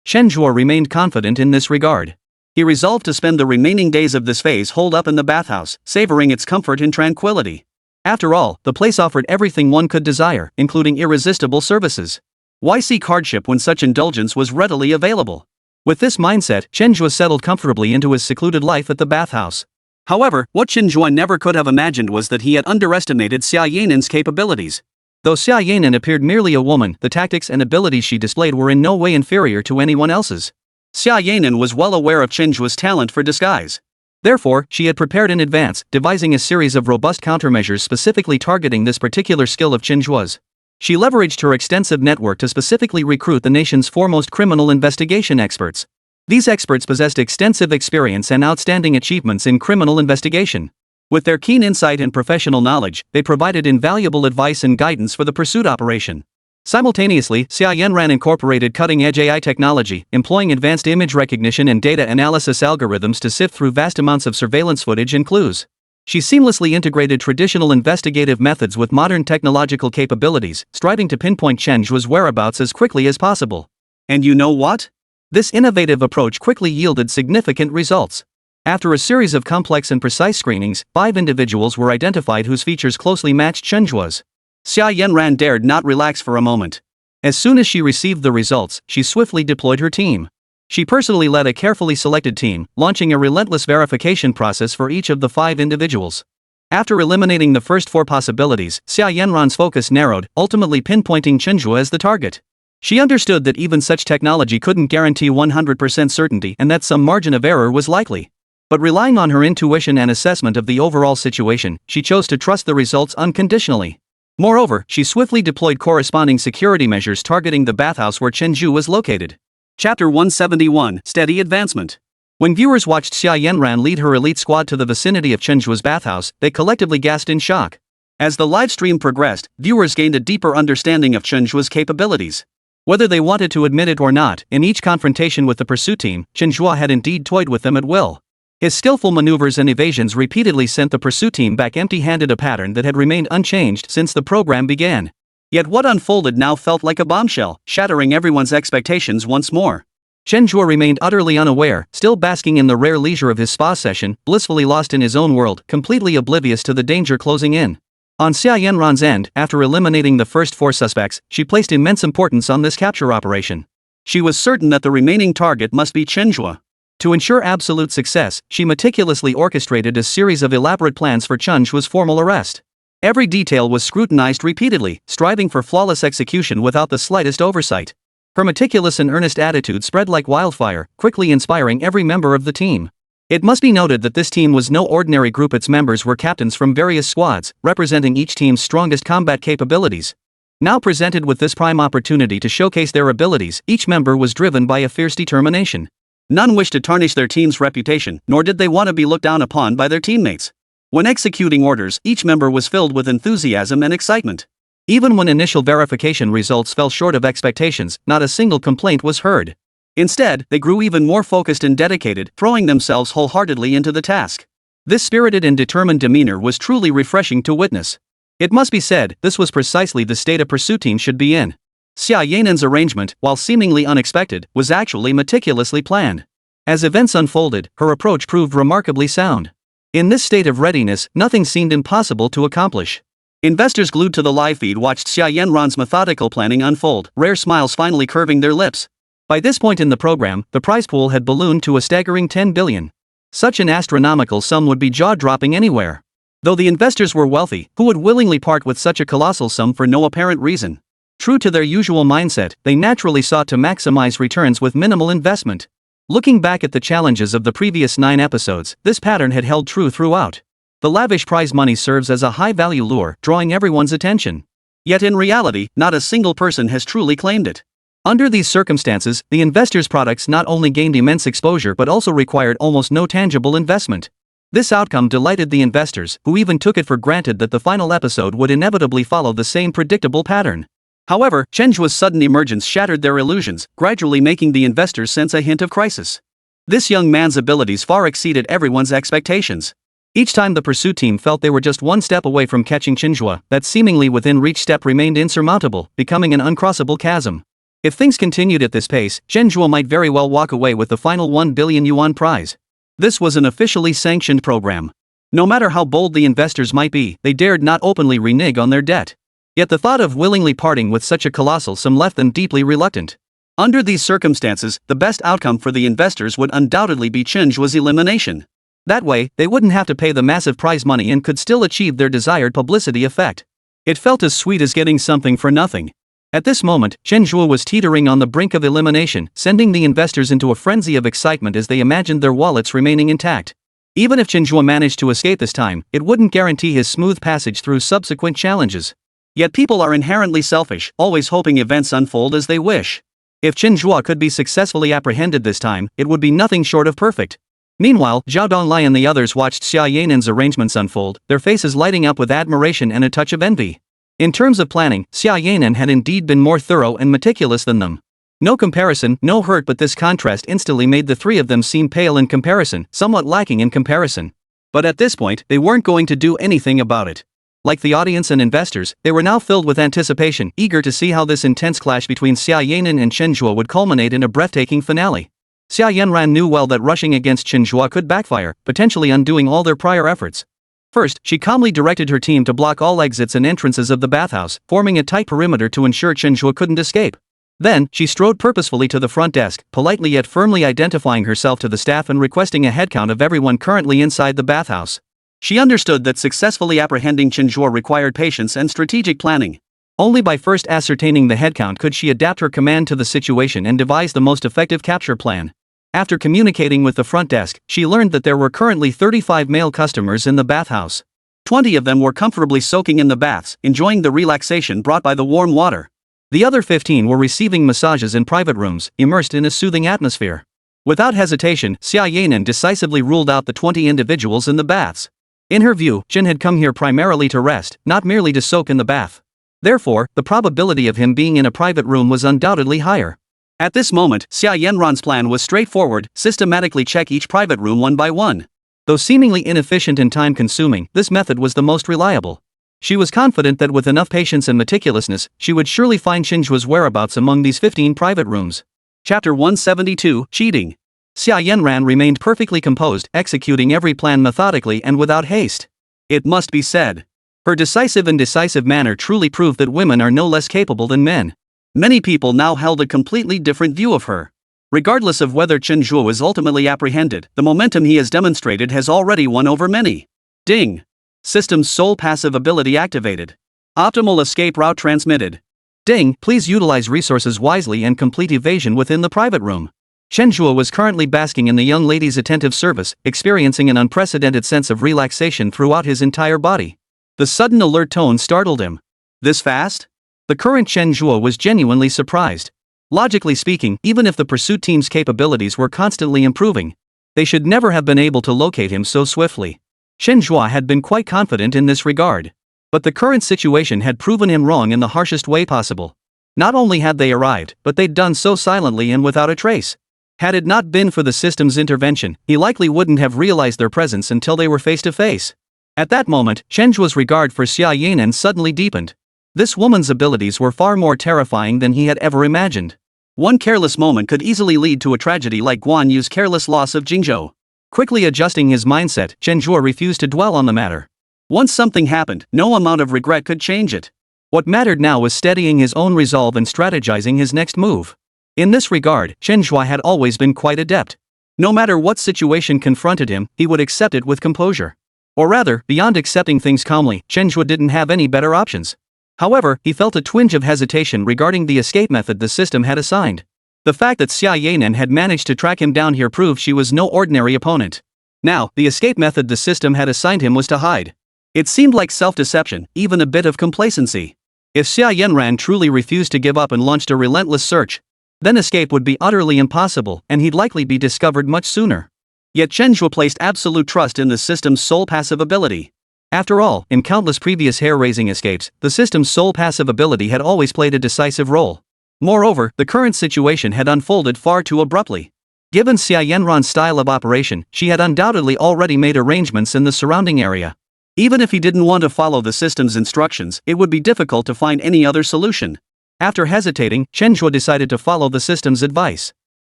Chen Zhe remained confident in this regard. He resolved to spend the remaining days of this phase holed up in the bathhouse, savoring its comfort and tranquility. After all, the place offered everything one could desire, including irresistible services. Why seek hardship when such indulgence was readily available? With this mindset, Chen Zhe settled comfortably into his secluded life at the bathhouse. However, what Chen Zhe never could have imagined was that he had underestimated Xia Yanan's capabilities. Though Xia Yanan appeared merely a woman, the tactics and abilities she displayed were in no way inferior to anyone else's. Xia Yanan was well aware of Chen Zhe's talent for disguise. Therefore, she had prepared in advance, devising a series of robust countermeasures specifically targeting this particular skill of Chen Zhe's. She leveraged her extensive network to specifically recruit the nation's foremost criminal investigation experts. These experts possessed extensive experience and outstanding achievements in criminal investigation. With their keen insight and professional knowledge, they provided invaluable advice and guidance for the pursuit operation. Simultaneously, Xia Yanran incorporated cutting-edge AI technology, employing advanced image recognition and data analysis algorithms to sift through vast amounts of surveillance footage and clues. She seamlessly integrated traditional investigative methods with modern technological capabilities, striving to pinpoint Chen Zhe's whereabouts as quickly as possible. And you know what? This innovative approach quickly yielded significant results. After a series of complex and precise screenings, 5 individuals were identified whose features closely matched Chen Zhe's. Xia Yanran dared not relax for a moment. As soon as she received the results, she swiftly deployed her team. She personally led a carefully selected team, launching a relentless verification process for each of the 5 individuals. After eliminating the first 4 possibilities, Xia Yanran's focus narrowed, ultimately pinpointing Chen Zhe as the target. She understood that even such technology couldn't guarantee 100% certainty and that some margin of error was likely. But relying on her intuition and assessment of the overall situation, she chose to trust the results unconditionally. Moreover, she swiftly deployed corresponding security measures targeting the bathhouse where Chen Zhe was located. Chapter 171, Steady Advancement. When viewers watched Xia Yanran lead her elite squad to the vicinity of Chen Zhe's bathhouse, they collectively gasped in shock. As the live stream progressed, viewers gained a deeper understanding of Chen Zhe's capabilities. Whether they wanted to admit it or not, in each confrontation with the pursuit team, Chen Zhe had indeed toyed with them at will. His skillful maneuvers and evasions repeatedly sent the pursuit team back empty-handed, a pattern that had remained unchanged since the program began. Yet what unfolded now felt like a bombshell, shattering everyone's expectations once more. Chen Zhe remained utterly unaware, still basking in the rare leisure of his spa session, blissfully lost in his own world, completely oblivious to the danger closing in. On Xia Yanran's end, after eliminating the first 4 suspects, she placed immense importance on this capture operation. She was certain that the remaining target must be Chen Zhe. To ensure absolute success, she meticulously orchestrated a series of elaborate plans for Chen Zhe's formal arrest. Every detail was scrutinized repeatedly, striving for flawless execution without the slightest oversight. Her meticulous and earnest attitude spread like wildfire, quickly inspiring every member of the team. It must be noted that this team was no ordinary group. Its members were captains from various squads, representing each team's strongest combat capabilities. Now presented with this prime opportunity to showcase their abilities, each member was driven by a fierce determination. None wished to tarnish their team's reputation, nor did they want to be looked down upon by their teammates. When executing orders, each member was filled with enthusiasm and excitement. Even when initial verification results fell short of expectations, not a single complaint was heard. Instead, they grew even more focused and dedicated, throwing themselves wholeheartedly into the task. This spirited and determined demeanor was truly refreshing to witness. It must be said, this was precisely the state a pursuit team should be in. Xia Yanan's arrangement, while seemingly unexpected, was actually meticulously planned. As events unfolded, her approach proved remarkably sound. In this state of readiness, nothing seemed impossible to accomplish. Investors glued to the live feed watched Xia Yanran's methodical planning unfold, rare smiles finally curving their lips. By this point in the program, the prize pool had ballooned to a staggering 10 billion. Such an astronomical sum would be jaw-dropping anywhere. Though the investors were wealthy, who would willingly part with such a colossal sum for no apparent reason? True to their usual mindset, they naturally sought to maximize returns with minimal investment. Looking back at the challenges of the previous 9 episodes, this pattern had held true throughout. The lavish prize money serves as a high-value lure, drawing everyone's attention. Yet in reality, not a single person has truly claimed it. Under these circumstances, the investors' products not only gained immense exposure but also required almost no tangible investment. This outcome delighted the investors, who even took it for granted that the final episode would inevitably follow the same predictable pattern. However, Chen Zhe's sudden emergence shattered their illusions, gradually making the investors sense a hint of crisis. This young man's abilities far exceeded everyone's expectations. Each time the pursuit team felt they were just one step away from catching Chen Zhe, that seemingly within reach step remained insurmountable, becoming an uncrossable chasm. If things continued at this pace, Chen Zhe might very well walk away with the final 1 billion yuan prize. This was an officially sanctioned program. No matter how bold the investors might be, they dared not openly renege on their debt. Yet the thought of willingly parting with such a colossal sum left them deeply reluctant. Under these circumstances, the best outcome for the investors would undoubtedly be Chen Zhe's elimination. That way, they wouldn't have to pay the massive prize money and could still achieve their desired publicity effect. It felt as sweet as getting something for nothing. At this moment, Chen Zhe was teetering on the brink of elimination, sending the investors into a frenzy of excitement as they imagined their wallets remaining intact. Even if Chen Zhe managed to escape this time, it wouldn't guarantee his smooth passage through subsequent challenges. Yet people are inherently selfish, always hoping events unfold as they wish. If Chen Zhe could be successfully apprehended this time, it would be nothing short of perfect. Meanwhile, Zhao Donglai and the others watched Xia Yanan's arrangements unfold, their faces lighting up with admiration and a touch of envy. In terms of planning, Xia Yanan had indeed been more thorough and meticulous than them. No comparison, no hurt, but this contrast instantly made the three of them seem pale in comparison, somewhat lacking in comparison. But at this point, they weren't going to do anything about it. Like the audience and investors, they were now filled with anticipation, eager to see how this intense clash between Xia Yanan and Chen Zhe would culminate in a breathtaking finale. Xia Yanran knew well that rushing against Chen Zhe could backfire, potentially undoing all their prior efforts. First, she calmly directed her team to block all exits and entrances of the bathhouse, forming a tight perimeter to ensure Chen Zhe couldn't escape. Then, she strode purposefully to the front desk, politely yet firmly identifying herself to the staff and requesting a headcount of everyone currently inside the bathhouse. She understood that successfully apprehending Chen Zhe required patience and strategic planning. Only by first ascertaining the headcount could she adapt her command to the situation and devise the most effective capture plan. After communicating with the front desk, she learned that there were currently 35 male customers in the bathhouse. 20 of them were comfortably soaking in the baths, enjoying the relaxation brought by the warm water. The other 15 were receiving massages in private rooms, immersed in a soothing atmosphere. Without hesitation, Xia Yanan decisively ruled out the 20 individuals in the baths. In her view, Chen had come here primarily to rest, not merely to soak in the bath. Therefore, the probability of him being in a private room was undoubtedly higher. At this moment, Xia Yanran's plan was straightforward: systematically check each private room one by one. Though seemingly inefficient and time-consuming, this method was the most reliable. She was confident that with enough patience and meticulousness, she would surely find Chen Zhe's whereabouts among these 15 private rooms. Chapter 172, Cheating. Xia Yanran remained perfectly composed, executing every plan methodically and without haste. It must be said, her decisive and decisive manner truly proved that women are no less capable than men. Many people now held a completely different view of her. Regardless of whether Chen Zhe is ultimately apprehended, the momentum he has demonstrated has already won over many. Ding. System's sole passive ability activated. Optimal escape route transmitted. Ding, please utilize resources wisely and complete evasion within the private room. Chen Zhe was currently basking in the young lady's attentive service, experiencing an unprecedented sense of relaxation throughout his entire body. The sudden alert tone startled him. This fast? The current Chen Zhe was genuinely surprised. Logically speaking, even if the pursuit team's capabilities were constantly improving, they should never have been able to locate him so swiftly. Chen Zhe had been quite confident in this regard. But the current situation had proven him wrong in the harshest way possible. Not only had they arrived, but they'd done so silently and without a trace. Had it not been for the system's intervention, he likely wouldn't have realized their presence until they were face to face. At that moment, Chen Zhe's regard for Xia Yanan suddenly deepened. This woman's abilities were far more terrifying than he had ever imagined. One careless moment could easily lead to a tragedy like Guan Yu's careless loss of Jingzhou. Quickly adjusting his mindset, Chen Zhe refused to dwell on the matter. Once something happened, no amount of regret could change it. What mattered now was steadying his own resolve and strategizing his next move. In this regard, Chen Zhe had always been quite adept. No matter what situation confronted him, he would accept it with composure. Or rather, beyond accepting things calmly, Chen Zhe didn't have any better options. However, he felt a twinge of hesitation regarding the escape method the system had assigned. The fact that Xia Yanan had managed to track him down here proved she was no ordinary opponent. Now, the escape method the system had assigned him was to hide. It seemed like self-deception, even a bit of complacency. If Xia Yanran truly refused to give up and launched a relentless search, then escape would be utterly impossible and he'd likely be discovered much sooner. Yet Chen Zhe placed absolute trust in the system's sole passive ability. After all, in countless previous hair-raising escapes, the system's sole passive ability had always played a decisive role. Moreover, the current situation had unfolded far too abruptly. Given Xia Yanran's style of operation, she had undoubtedly already made arrangements in the surrounding area. Even if he didn't want to follow the system's instructions, it would be difficult to find any other solution. After hesitating, Chen Zhe decided to follow the system's advice.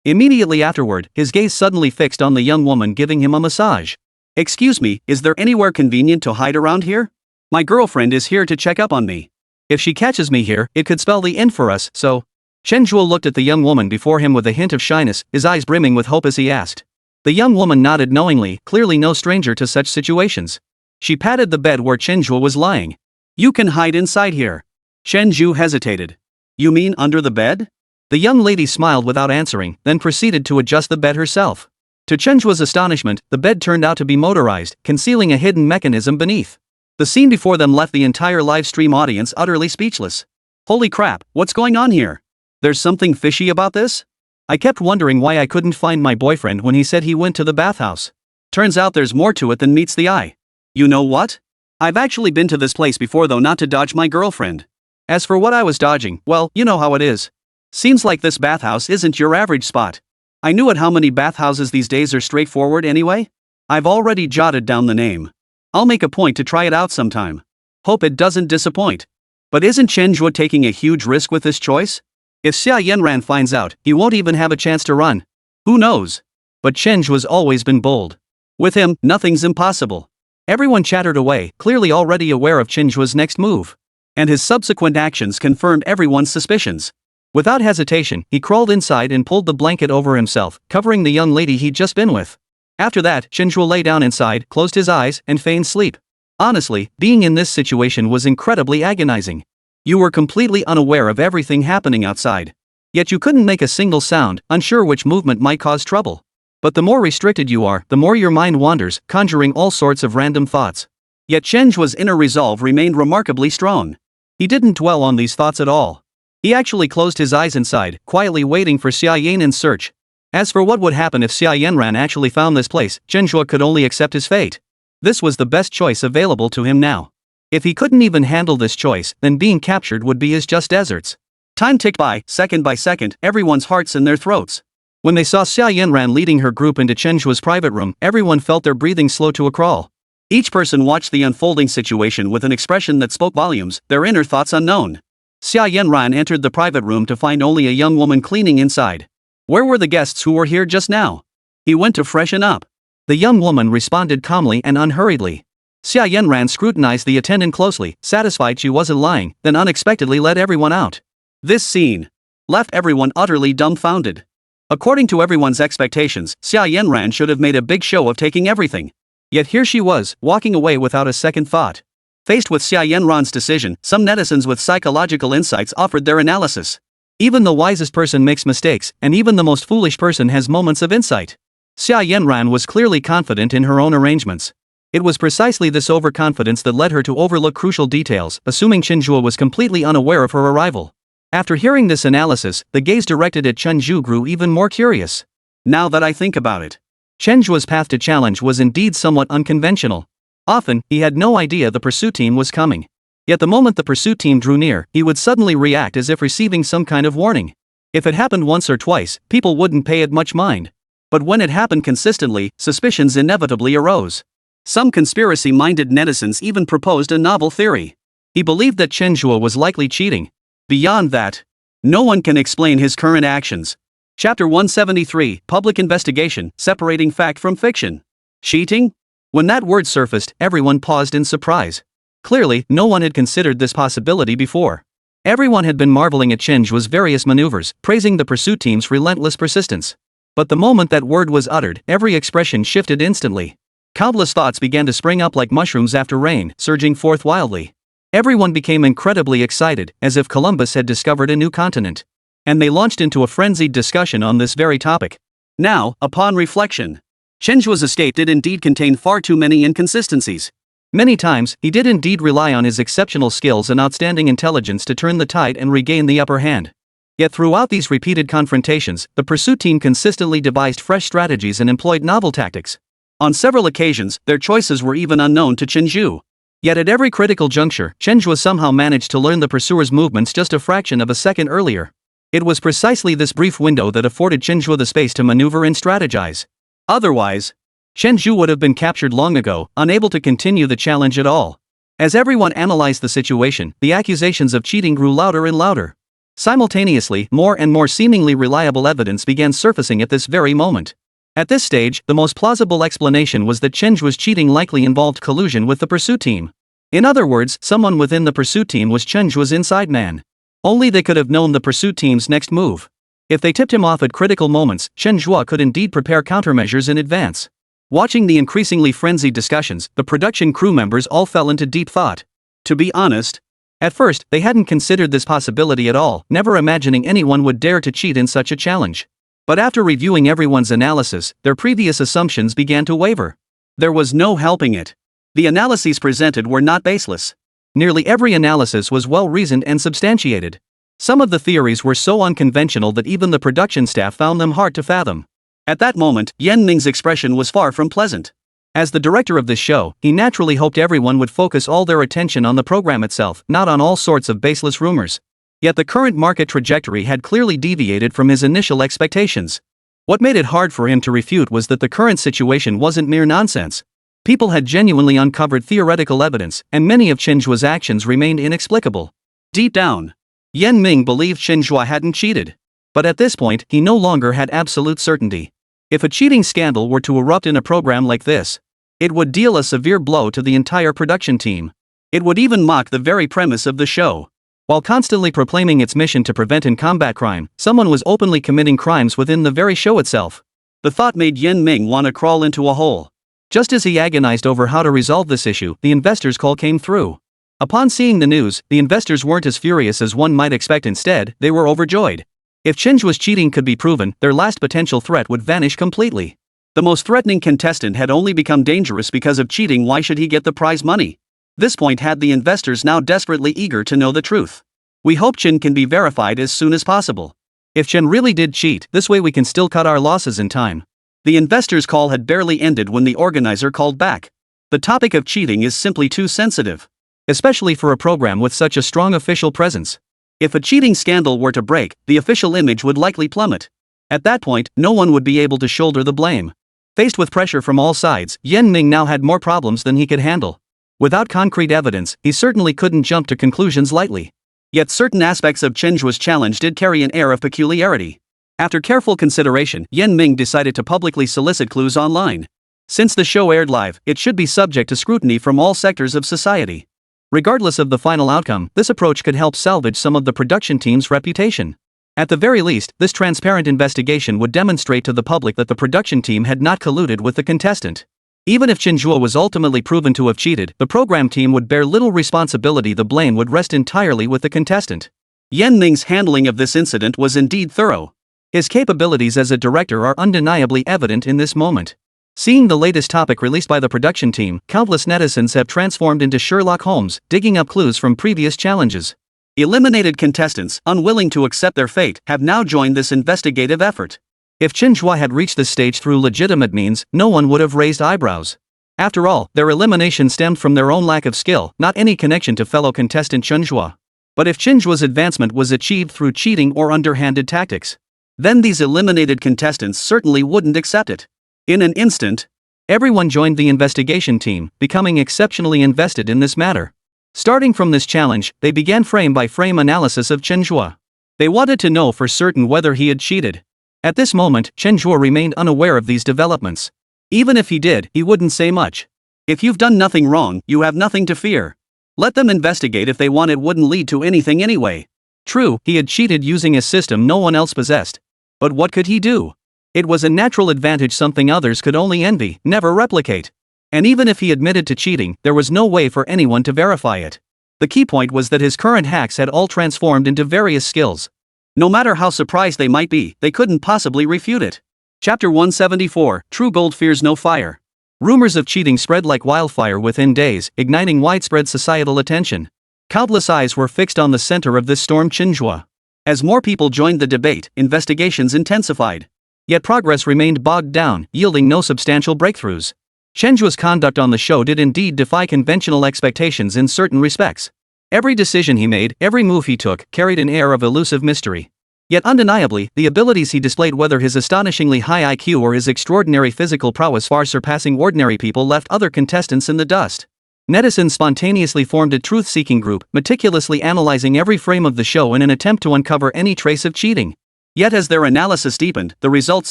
Immediately afterward, his gaze suddenly fixed on the young woman giving him a massage. "Excuse me, is there anywhere convenient to hide around here? My girlfriend is here to check up on me. If she catches me here, it could spell the end for us, so..." Chen Zhe looked at the young woman before him with a hint of shyness, his eyes brimming with hope as he asked. The young woman nodded knowingly, clearly no stranger to such situations. She patted the bed where Chen Zhe was lying. "You can hide inside here." Chen Zhe hesitated. "You mean under the bed?" The young lady smiled without answering, then proceeded to adjust the bed herself. To Chen Zhe's astonishment, the bed turned out to be motorized, concealing a hidden mechanism beneath. The scene before them left the entire live stream audience utterly speechless. Holy crap, what's going on here? There's something fishy about this? I kept wondering why I couldn't find my boyfriend when he said he went to the bathhouse. Turns out there's more to it than meets the eye. You know what? I've actually been to this place before, though not to dodge my girlfriend. As for what I was dodging, well, you know how it is. Seems like this bathhouse isn't your average spot. I knew it. How many bathhouses these days are straightforward anyway? I've already jotted down the name. I'll make a point to try it out sometime. Hope it doesn't disappoint. But isn't Chen Zhe taking a huge risk with this choice? If Xia Yanran finds out, he won't even have a chance to run. Who knows? But Chen Zhe's always been bold. With him, nothing's impossible. Everyone chattered away, clearly already aware of Chen Zhe's next move. And his subsequent actions confirmed everyone's suspicions. Without hesitation, he crawled inside and pulled the blanket over himself, covering the young lady he'd just been with. After that, Chen Zhe lay down inside, closed his eyes, and feigned sleep. Honestly, being in this situation was incredibly agonizing. You were completely unaware of everything happening outside. Yet you couldn't make a single sound, unsure which movement might cause trouble. But the more restricted you are, the more your mind wanders, conjuring all sorts of random thoughts. Yet Chen Zhe's inner resolve remained remarkably strong. He didn't dwell on these thoughts at all. He actually closed his eyes inside, quietly waiting for Xia Yanan's search. As for what would happen if Xia Yanran actually found this place, Chen Zhe could only accept his fate. This was the best choice available to him now. If he couldn't even handle this choice, then being captured would be his just deserts. Time ticked by second, everyone's hearts in their throats. When they saw Xia Yanran leading her group into Chen Zhe's private room, everyone felt their breathing slow to a crawl. Each person watched the unfolding situation with an expression that spoke volumes, their inner thoughts unknown. Xia Yanran entered the private room to find only a young woman cleaning inside. Where were the guests who were here just now? He went to freshen up. The young woman responded calmly and unhurriedly. Xia Yanran scrutinized the attendant closely, satisfied she wasn't lying, then unexpectedly let everyone out. This scene left everyone utterly dumbfounded. According to everyone's expectations, Xia Yanran should have made a big show of taking everything. Yet here she was, walking away without a second thought. Faced with Xia Yanran's decision, some netizens with psychological insights offered their analysis. Even the wisest person makes mistakes, and even the most foolish person has moments of insight. Xia Yanran was clearly confident in her own arrangements. It was precisely this overconfidence that led her to overlook crucial details, assuming Chen Zhe was completely unaware of her arrival. After hearing this analysis, the gaze directed at Chen Zhe grew even more curious. Now that I think about it, Chen Zhe's path to challenge was indeed somewhat unconventional. Often, he had no idea the pursuit team was coming. Yet the moment the pursuit team drew near, he would suddenly react as if receiving some kind of warning. If it happened once or twice, people wouldn't pay it much mind. But when it happened consistently, suspicions inevitably arose. Some conspiracy-minded netizens even proposed a novel theory. He believed that Chen Zhe was likely cheating. Beyond that, no one can explain his current actions. Chapter 173, Public Investigation, Separating Fact from Fiction. Cheating? When that word surfaced, everyone paused in surprise. Clearly, no one had considered this possibility before. Everyone had been marveling at Chen Zhe's various maneuvers, praising the pursuit team's relentless persistence. But the moment that word was uttered, every expression shifted instantly. Countless thoughts began to spring up like mushrooms after rain, surging forth wildly. Everyone became incredibly excited, as if Columbus had discovered a new continent. And they launched into a frenzied discussion on this very topic. Now, upon reflection, Chen Zhe's escape did indeed contain far too many inconsistencies. Many times, he did indeed rely on his exceptional skills and outstanding intelligence to turn the tide and regain the upper hand. Yet throughout these repeated confrontations, the pursuit team consistently devised fresh strategies and employed novel tactics. On several occasions, their choices were even unknown to Chen Zhe. Yet at every critical juncture, Chen Zhe somehow managed to learn the pursuer's movements just a fraction of a second earlier. It was precisely this brief window that afforded Chen Zhe the space to maneuver and strategize. Otherwise, Chen Zhe would have been captured long ago, unable to continue the challenge at all. As everyone analyzed the situation, the accusations of cheating grew louder and louder. Simultaneously, more and more seemingly reliable evidence began surfacing at this very moment. At this stage, the most plausible explanation was that Chen Zhe's cheating likely involved collusion with the pursuit team. In other words, someone within the pursuit team was Chen Zhe's inside man. Only they could have known the pursuit team's next move. If they tipped him off at critical moments, Chen Zhe could indeed prepare countermeasures in advance. Watching the increasingly frenzied discussions, the production crew members all fell into deep thought. To be honest, at first, they hadn't considered this possibility at all, never imagining anyone would dare to cheat in such a challenge. But after reviewing everyone's analysis, their previous assumptions began to waver. There was no helping it. The analyses presented were not baseless. Nearly every analysis was well-reasoned and substantiated. Some of the theories were so unconventional that even the production staff found them hard to fathom. At that moment, Yan Ming's expression was far from pleasant. As the director of this show, he naturally hoped everyone would focus all their attention on the program itself, not on all sorts of baseless rumors. Yet the current market trajectory had clearly deviated from his initial expectations. What made it hard for him to refute was that the current situation wasn't mere nonsense. People had genuinely uncovered theoretical evidence, and many of Chen Zhe's actions remained inexplicable. Deep down, Yan Ming believed Chen Zhe hadn't cheated. But at this point, he no longer had absolute certainty. If a cheating scandal were to erupt in a program like this, it would deal a severe blow to the entire production team. It would even mock the very premise of the show. While constantly proclaiming its mission to prevent and combat crime, someone was openly committing crimes within the very show itself. The thought made Yan Ming want to crawl into a hole. Just as he agonized over how to resolve this issue, the investors' call came through. Upon seeing the news, the investors weren't as furious as one might expect. Instead, they were overjoyed. If Chen Zhe's cheating could be proven, their last potential threat would vanish completely. The most threatening contestant had only become dangerous because of cheating. Why should he get the prize money? This point had the investors now desperately eager to know the truth. We hope Chen can be verified as soon as possible. If Chen really did cheat, this way we can still cut our losses in time. The investors' call had barely ended when the organizer called back. The topic of cheating is simply too sensitive. Especially for a program with such a strong official presence. If a cheating scandal were to break, the official image would likely plummet. At that point, no one would be able to shoulder the blame. Faced with pressure from all sides, Yan Ming now had more problems than he could handle. Without concrete evidence, he certainly couldn't jump to conclusions lightly. Yet certain aspects of Chen Zhe's challenge did carry an air of peculiarity. After careful consideration, Yan Ming decided to publicly solicit clues online. Since the show aired live, it should be subject to scrutiny from all sectors of society. Regardless of the final outcome, this approach could help salvage some of the production team's reputation. At the very least, this transparent investigation would demonstrate to the public that the production team had not colluded with the contestant. Even if Chen Zhe was ultimately proven to have cheated, the program team would bear little responsibility. The blame would rest entirely with the contestant. Yan Ming's handling of this incident was indeed thorough. His capabilities as a director are undeniably evident in this moment. Seeing the latest topic released by the production team, countless netizens have transformed into Sherlock Holmes, digging up clues from previous challenges. Eliminated contestants, unwilling to accept their fate, have now joined this investigative effort. If Chen Zhe had reached this stage through legitimate means, no one would have raised eyebrows. After all, their elimination stemmed from their own lack of skill, not any connection to fellow contestant Chen Zhe. But if Chen Zhe's advancement was achieved through cheating or underhanded tactics, then these eliminated contestants certainly wouldn't accept it. In an instant, everyone joined the investigation team, becoming exceptionally invested in this matter. Starting from this challenge, they began frame-by-frame analysis of Chen Zhe. They wanted to know for certain whether he had cheated. At this moment, Chen Zhe remained unaware of these developments. Even if he did, he wouldn't say much. If you've done nothing wrong, you have nothing to fear. Let them investigate if they want. It wouldn't lead to anything anyway. True, he had cheated using a system no one else possessed. But what could he do? It was a natural advantage, something others could only envy, never replicate. And even if he admitted to cheating, there was no way for anyone to verify it. The key point was that his current hacks had all transformed into various skills. No matter how surprised they might be, they couldn't possibly refute it. Chapter 174, True Gold Fears No Fire. Rumors of cheating spread like wildfire within days, igniting widespread societal attention. Countless eyes were fixed on the center of this storm, Chen Zhe. As more people joined the debate, investigations intensified. Yet progress remained bogged down, yielding no substantial breakthroughs. Chen Zhe's conduct on the show did indeed defy conventional expectations in certain respects. Every decision he made, every move he took, carried an air of elusive mystery. Yet undeniably, the abilities he displayed, whether his astonishingly high IQ or his extraordinary physical prowess far surpassing ordinary people, left other contestants in the dust. Netizens spontaneously formed a truth-seeking group, meticulously analyzing every frame of the show in an attempt to uncover any trace of cheating. Yet as their analysis deepened, the results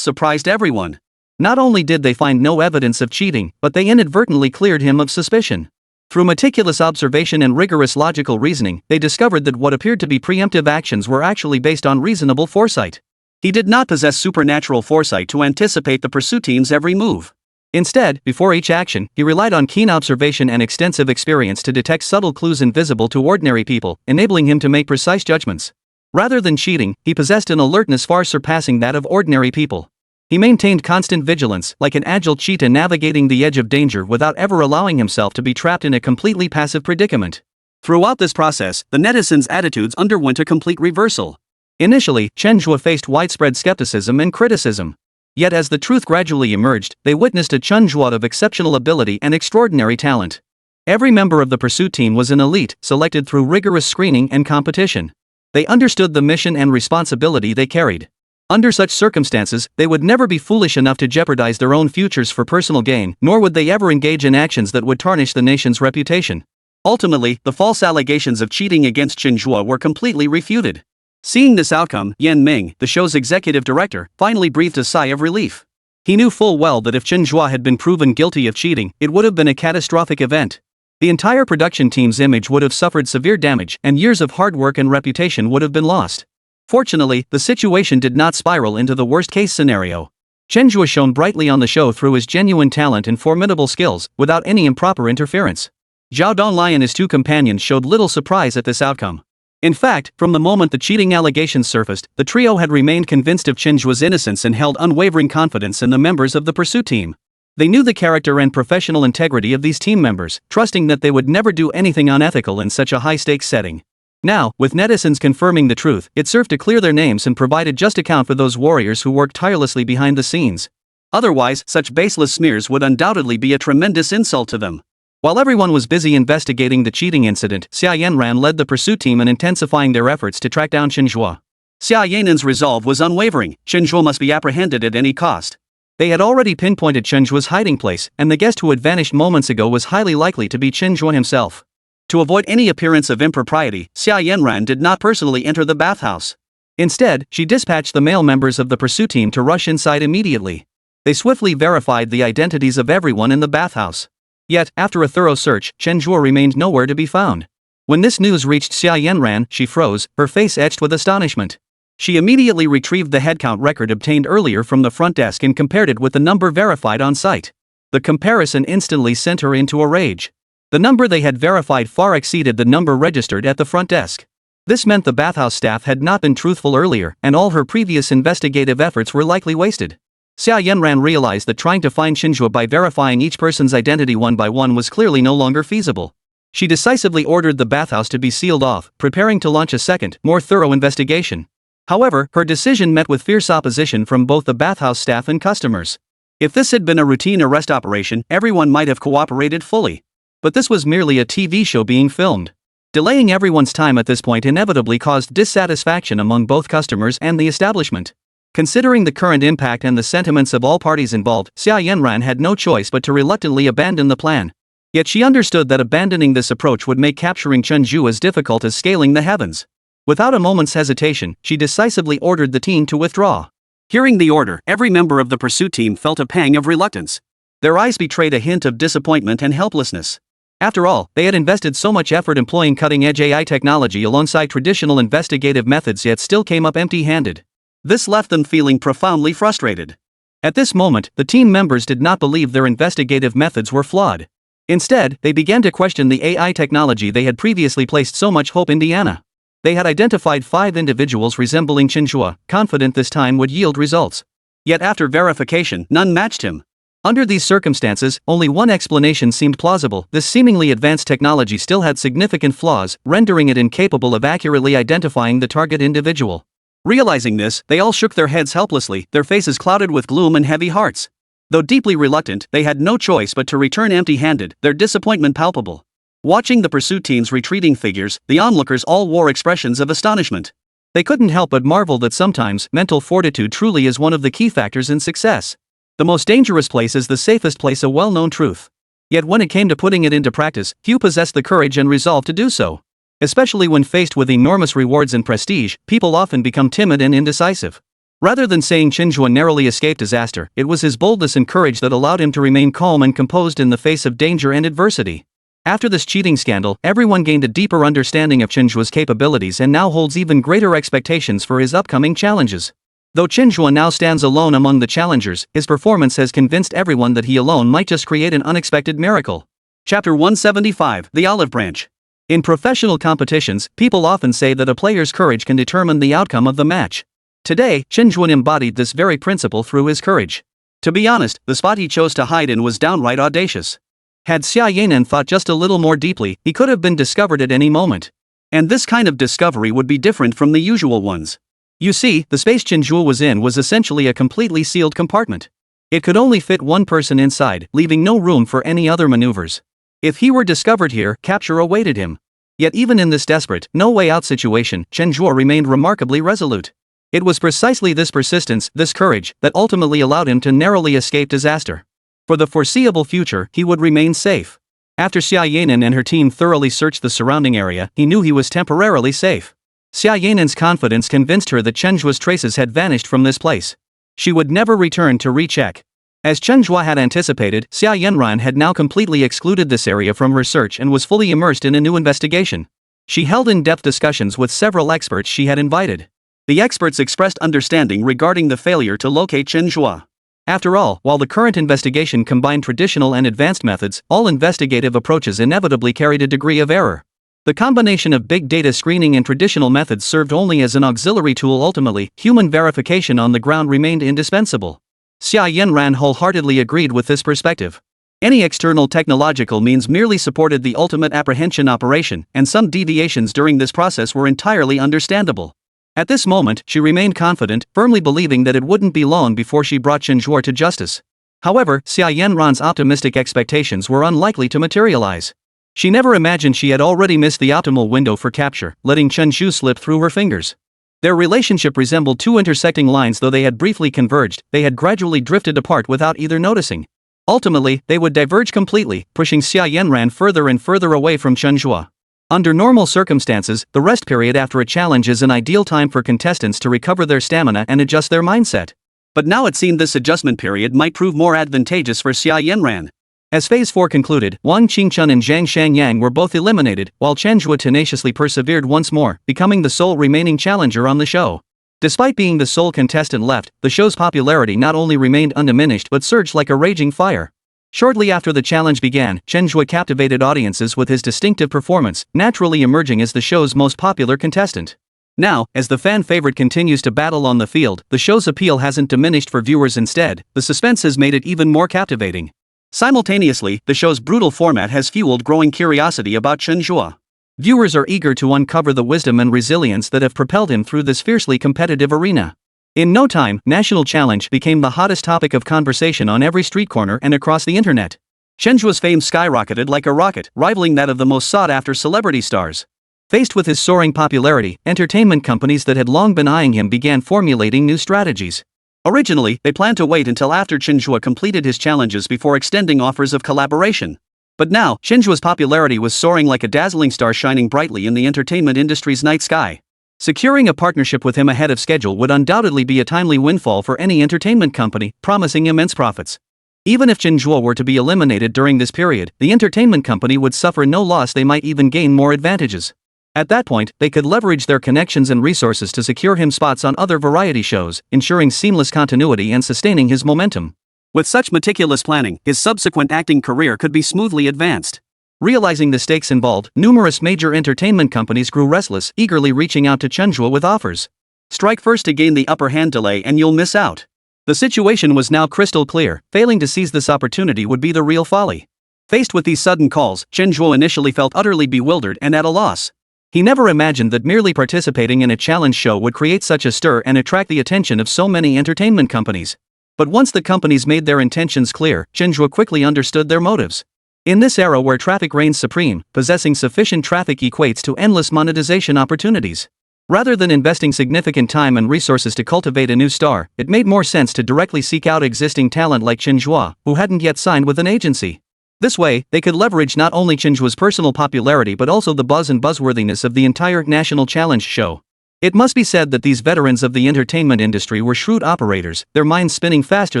surprised everyone. Not only did they find no evidence of cheating, but they inadvertently cleared him of suspicion. Through meticulous observation and rigorous logical reasoning, they discovered that what appeared to be preemptive actions were actually based on reasonable foresight. He did not possess supernatural foresight to anticipate the pursuit team's every move. Instead, before each action, he relied on keen observation and extensive experience to detect subtle clues invisible to ordinary people, enabling him to make precise judgments. Rather than cheating, he possessed an alertness far surpassing that of ordinary people. He maintained constant vigilance, like an agile cheetah navigating the edge of danger without ever allowing himself to be trapped in a completely passive predicament. Throughout this process, the netizens' attitudes underwent a complete reversal. Initially, Chen Zhe faced widespread skepticism and criticism. Yet as the truth gradually emerged, they witnessed a Chen Zhe of exceptional ability and extraordinary talent. Every member of the pursuit team was an elite, selected through rigorous screening and competition. They understood the mission and responsibility they carried. Under such circumstances, they would never be foolish enough to jeopardize their own futures for personal gain, nor would they ever engage in actions that would tarnish the nation's reputation. Ultimately, the false allegations of cheating against Chen Zhe were completely refuted. Seeing this outcome, Yan Ming, the show's executive director, finally breathed a sigh of relief. He knew full well that if Chen Zhe had been proven guilty of cheating, it would have been a catastrophic event. The entire production team's image would have suffered severe damage, and years of hard work and reputation would have been lost. Fortunately, the situation did not spiral into the worst-case scenario. Chen Zhe shone brightly on the show through his genuine talent and formidable skills, without any improper interference. Zhao Donglai and his two companions showed little surprise at this outcome. In fact, from the moment the cheating allegations surfaced, the trio had remained convinced of Chen Zhe's innocence and held unwavering confidence in the members of the pursuit team. They knew the character and professional integrity of these team members, trusting that they would never do anything unethical in such a high-stakes setting. Now, with netizens confirming the truth, it served to clear their names and provided just account for those warriors who worked tirelessly behind the scenes. Otherwise, such baseless smears would undoubtedly be a tremendous insult to them. While everyone was busy investigating the cheating incident, Xia Yanran led the pursuit team in intensifying their efforts to track down Chen Zhe. Xia Yanan's resolve was unwavering. Chen Zhe must be apprehended at any cost. They had already pinpointed Chen Zhe's hiding place, and the guest who had vanished moments ago was highly likely to be Chen Zhe himself. To avoid any appearance of impropriety, Xia Yanran did not personally enter the bathhouse. Instead, she dispatched the male members of the pursuit team to rush inside immediately. They swiftly verified the identities of everyone in the bathhouse. Yet, after a thorough search, Chen Zhe remained nowhere to be found. When this news reached Xia Yanran, she froze, her face etched with astonishment. She immediately retrieved the headcount record obtained earlier from the front desk and compared it with the number verified on site. The comparison instantly sent her into a rage. The number they had verified far exceeded the number registered at the front desk. This meant the bathhouse staff had not been truthful earlier, and all her previous investigative efforts were likely wasted. Xia Yanran realized that trying to find Chen Zhe by verifying each person's identity one by one was clearly no longer feasible. She decisively ordered the bathhouse to be sealed off, preparing to launch a second, more thorough investigation. However, her decision met with fierce opposition from both the bathhouse staff and customers. If this had been a routine arrest operation, everyone might have cooperated fully. But this was merely a TV show being filmed. Delaying everyone's time at this point inevitably caused dissatisfaction among both customers and the establishment. Considering the current impact and the sentiments of all parties involved, Xia Yanran had no choice but to reluctantly abandon the plan. Yet she understood that abandoning this approach would make capturing Chen Zhe as difficult as scaling the heavens. Without a moment's hesitation, she decisively ordered the team to withdraw. Hearing the order, every member of the pursuit team felt a pang of reluctance. Their eyes betrayed a hint of disappointment and helplessness. After all, they had invested so much effort employing cutting-edge AI technology alongside traditional investigative methods, yet still came up empty-handed. This left them feeling profoundly frustrated. At this moment, the team members did not believe their investigative methods were flawed. Instead, they began to question the AI technology they had previously placed so much hope in. They had identified 5 individuals resembling Chen Zhe, confident this time would yield results. Yet after verification, none matched him. Under these circumstances, only one explanation seemed plausible: this seemingly advanced technology still had significant flaws, rendering it incapable of accurately identifying the target individual. Realizing this, they all shook their heads helplessly, their faces clouded with gloom and heavy hearts. Though deeply reluctant, they had no choice but to return empty-handed, their disappointment palpable. Watching the pursuit team's retreating figures, the onlookers all wore expressions of astonishment. They couldn't help but marvel that sometimes mental fortitude truly is one of the key factors in success. The most dangerous place is the safest place, a well-known truth. Yet when it came to putting it into practice, few possessed the courage and resolve to do so. Especially when faced with enormous rewards and prestige, people often become timid and indecisive. Rather than saying Chen Zhe narrowly escaped disaster, it was his boldness and courage that allowed him to remain calm and composed in the face of danger and adversity. After this cheating scandal, everyone gained a deeper understanding of Chen Zhe's capabilities and now holds even greater expectations for his upcoming challenges. Though Chen Zhe now stands alone among the challengers, his performance has convinced everyone that he alone might just create an unexpected miracle. Chapter 175, The Olive Branch. In professional competitions, people often say that a player's courage can determine the outcome of the match. Today, Chen Zhe embodied this very principle through his courage. To be honest, the spot he chose to hide in was downright audacious. Had Xia Yanran thought just a little more deeply, he could have been discovered at any moment. And this kind of discovery would be different from the usual ones. You see, the space Chen Zhe was in was essentially a completely sealed compartment. It could only fit one person inside, leaving no room for any other maneuvers. If he were discovered here, capture awaited him. Yet even in this desperate, no-way-out situation, Chen Zhe remained remarkably resolute. It was precisely this persistence, this courage, that ultimately allowed him to narrowly escape disaster. For the foreseeable future, he would remain safe. After Xia Yanran and her team thoroughly searched the surrounding area, he knew he was temporarily safe. Xia Yanran's confidence convinced her that Chen Zhe's traces had vanished from this place. She would never return to recheck. As Chen Zhe had anticipated, Xia Yanran had now completely excluded this area from research and was fully immersed in a new investigation. She held in-depth discussions with several experts she had invited. The experts expressed understanding regarding the failure to locate Chen Zhe. After all, while the current investigation combined traditional and advanced methods, all investigative approaches inevitably carried a degree of error. The combination of big data screening and traditional methods served only as an auxiliary tool. Ultimately, human verification on the ground remained indispensable. Xia Yanran wholeheartedly agreed with this perspective. Any external technological means merely supported the ultimate apprehension operation, and some deviations during this process were entirely understandable. At this moment, she remained confident, firmly believing that it wouldn't be long before she brought Chen Zhe to justice. However, Xia Yanran's optimistic expectations were unlikely to materialize. She never imagined she had already missed the optimal window for capture, letting Chen Zhe slip through her fingers. Their relationship resembled two intersecting lines. Though they had briefly converged, they had gradually drifted apart without either noticing. Ultimately, they would diverge completely, pushing Xia Yanran further and further away from Chen Zhe. Under normal circumstances, the rest period after a challenge is an ideal time for contestants to recover their stamina and adjust their mindset. But now it seemed this adjustment period might prove more advantageous for Xia Yanran. As Phase 4 concluded, Wang Qingchun and Zhang Shangyang were both eliminated, while Chen Zhe tenaciously persevered once more, becoming the sole remaining challenger on the show. Despite being the sole contestant left, the show's popularity not only remained undiminished but surged like a raging fire. Shortly after the challenge began, Chen Zhe captivated audiences with his distinctive performance, naturally emerging as the show's most popular contestant. Now, as the fan favorite continues to battle on the field, the show's appeal hasn't diminished for viewers. Instead, the suspense has made it even more captivating. Simultaneously, the show's brutal format has fueled growing curiosity about Chen Zhe. Viewers are eager to uncover the wisdom and resilience that have propelled him through this fiercely competitive arena. In no time, National Challenge became the hottest topic of conversation on every street corner and across the internet. Chen Zhe's fame skyrocketed like a rocket, rivaling that of the most sought-after celebrity stars. Faced with his soaring popularity, entertainment companies that had long been eyeing him began formulating new strategies. Originally, they planned to wait until after Chen Zhe completed his challenges before extending offers of collaboration. But now, Chen Zhe's popularity was soaring like a dazzling star shining brightly in the entertainment industry's night sky. Securing a partnership with him ahead of schedule would undoubtedly be a timely windfall for any entertainment company, promising immense profits. Even if Chen Zhe were to be eliminated during this period, the entertainment company would suffer no loss. They might even gain more advantages. At that point, they could leverage their connections and resources to secure him spots on other variety shows, ensuring seamless continuity and sustaining his momentum. With such meticulous planning, his subsequent acting career could be smoothly advanced. Realizing the stakes involved, numerous major entertainment companies grew restless, eagerly reaching out to Chen Zhe with offers. Strike first to gain the upper hand, delay and you'll miss out. The situation was now crystal clear. Failing to seize this opportunity would be the real folly. Faced with these sudden calls, Chen Zhe initially felt utterly bewildered and at a loss. He never imagined that merely participating in a challenge show would create such a stir and attract the attention of so many entertainment companies. But once the companies made their intentions clear, Chen Zhe quickly understood their motives. In this era where traffic reigns supreme, possessing sufficient traffic equates to endless monetization opportunities. Rather than investing significant time and resources to cultivate a new star, it made more sense to directly seek out existing talent like Chen Zhe, who hadn't yet signed with an agency. This way, they could leverage not only Chen Zhe's personal popularity but also the buzz and buzzworthiness of the entire National Challenge show. It must be said that these veterans of the entertainment industry were shrewd operators, their minds spinning faster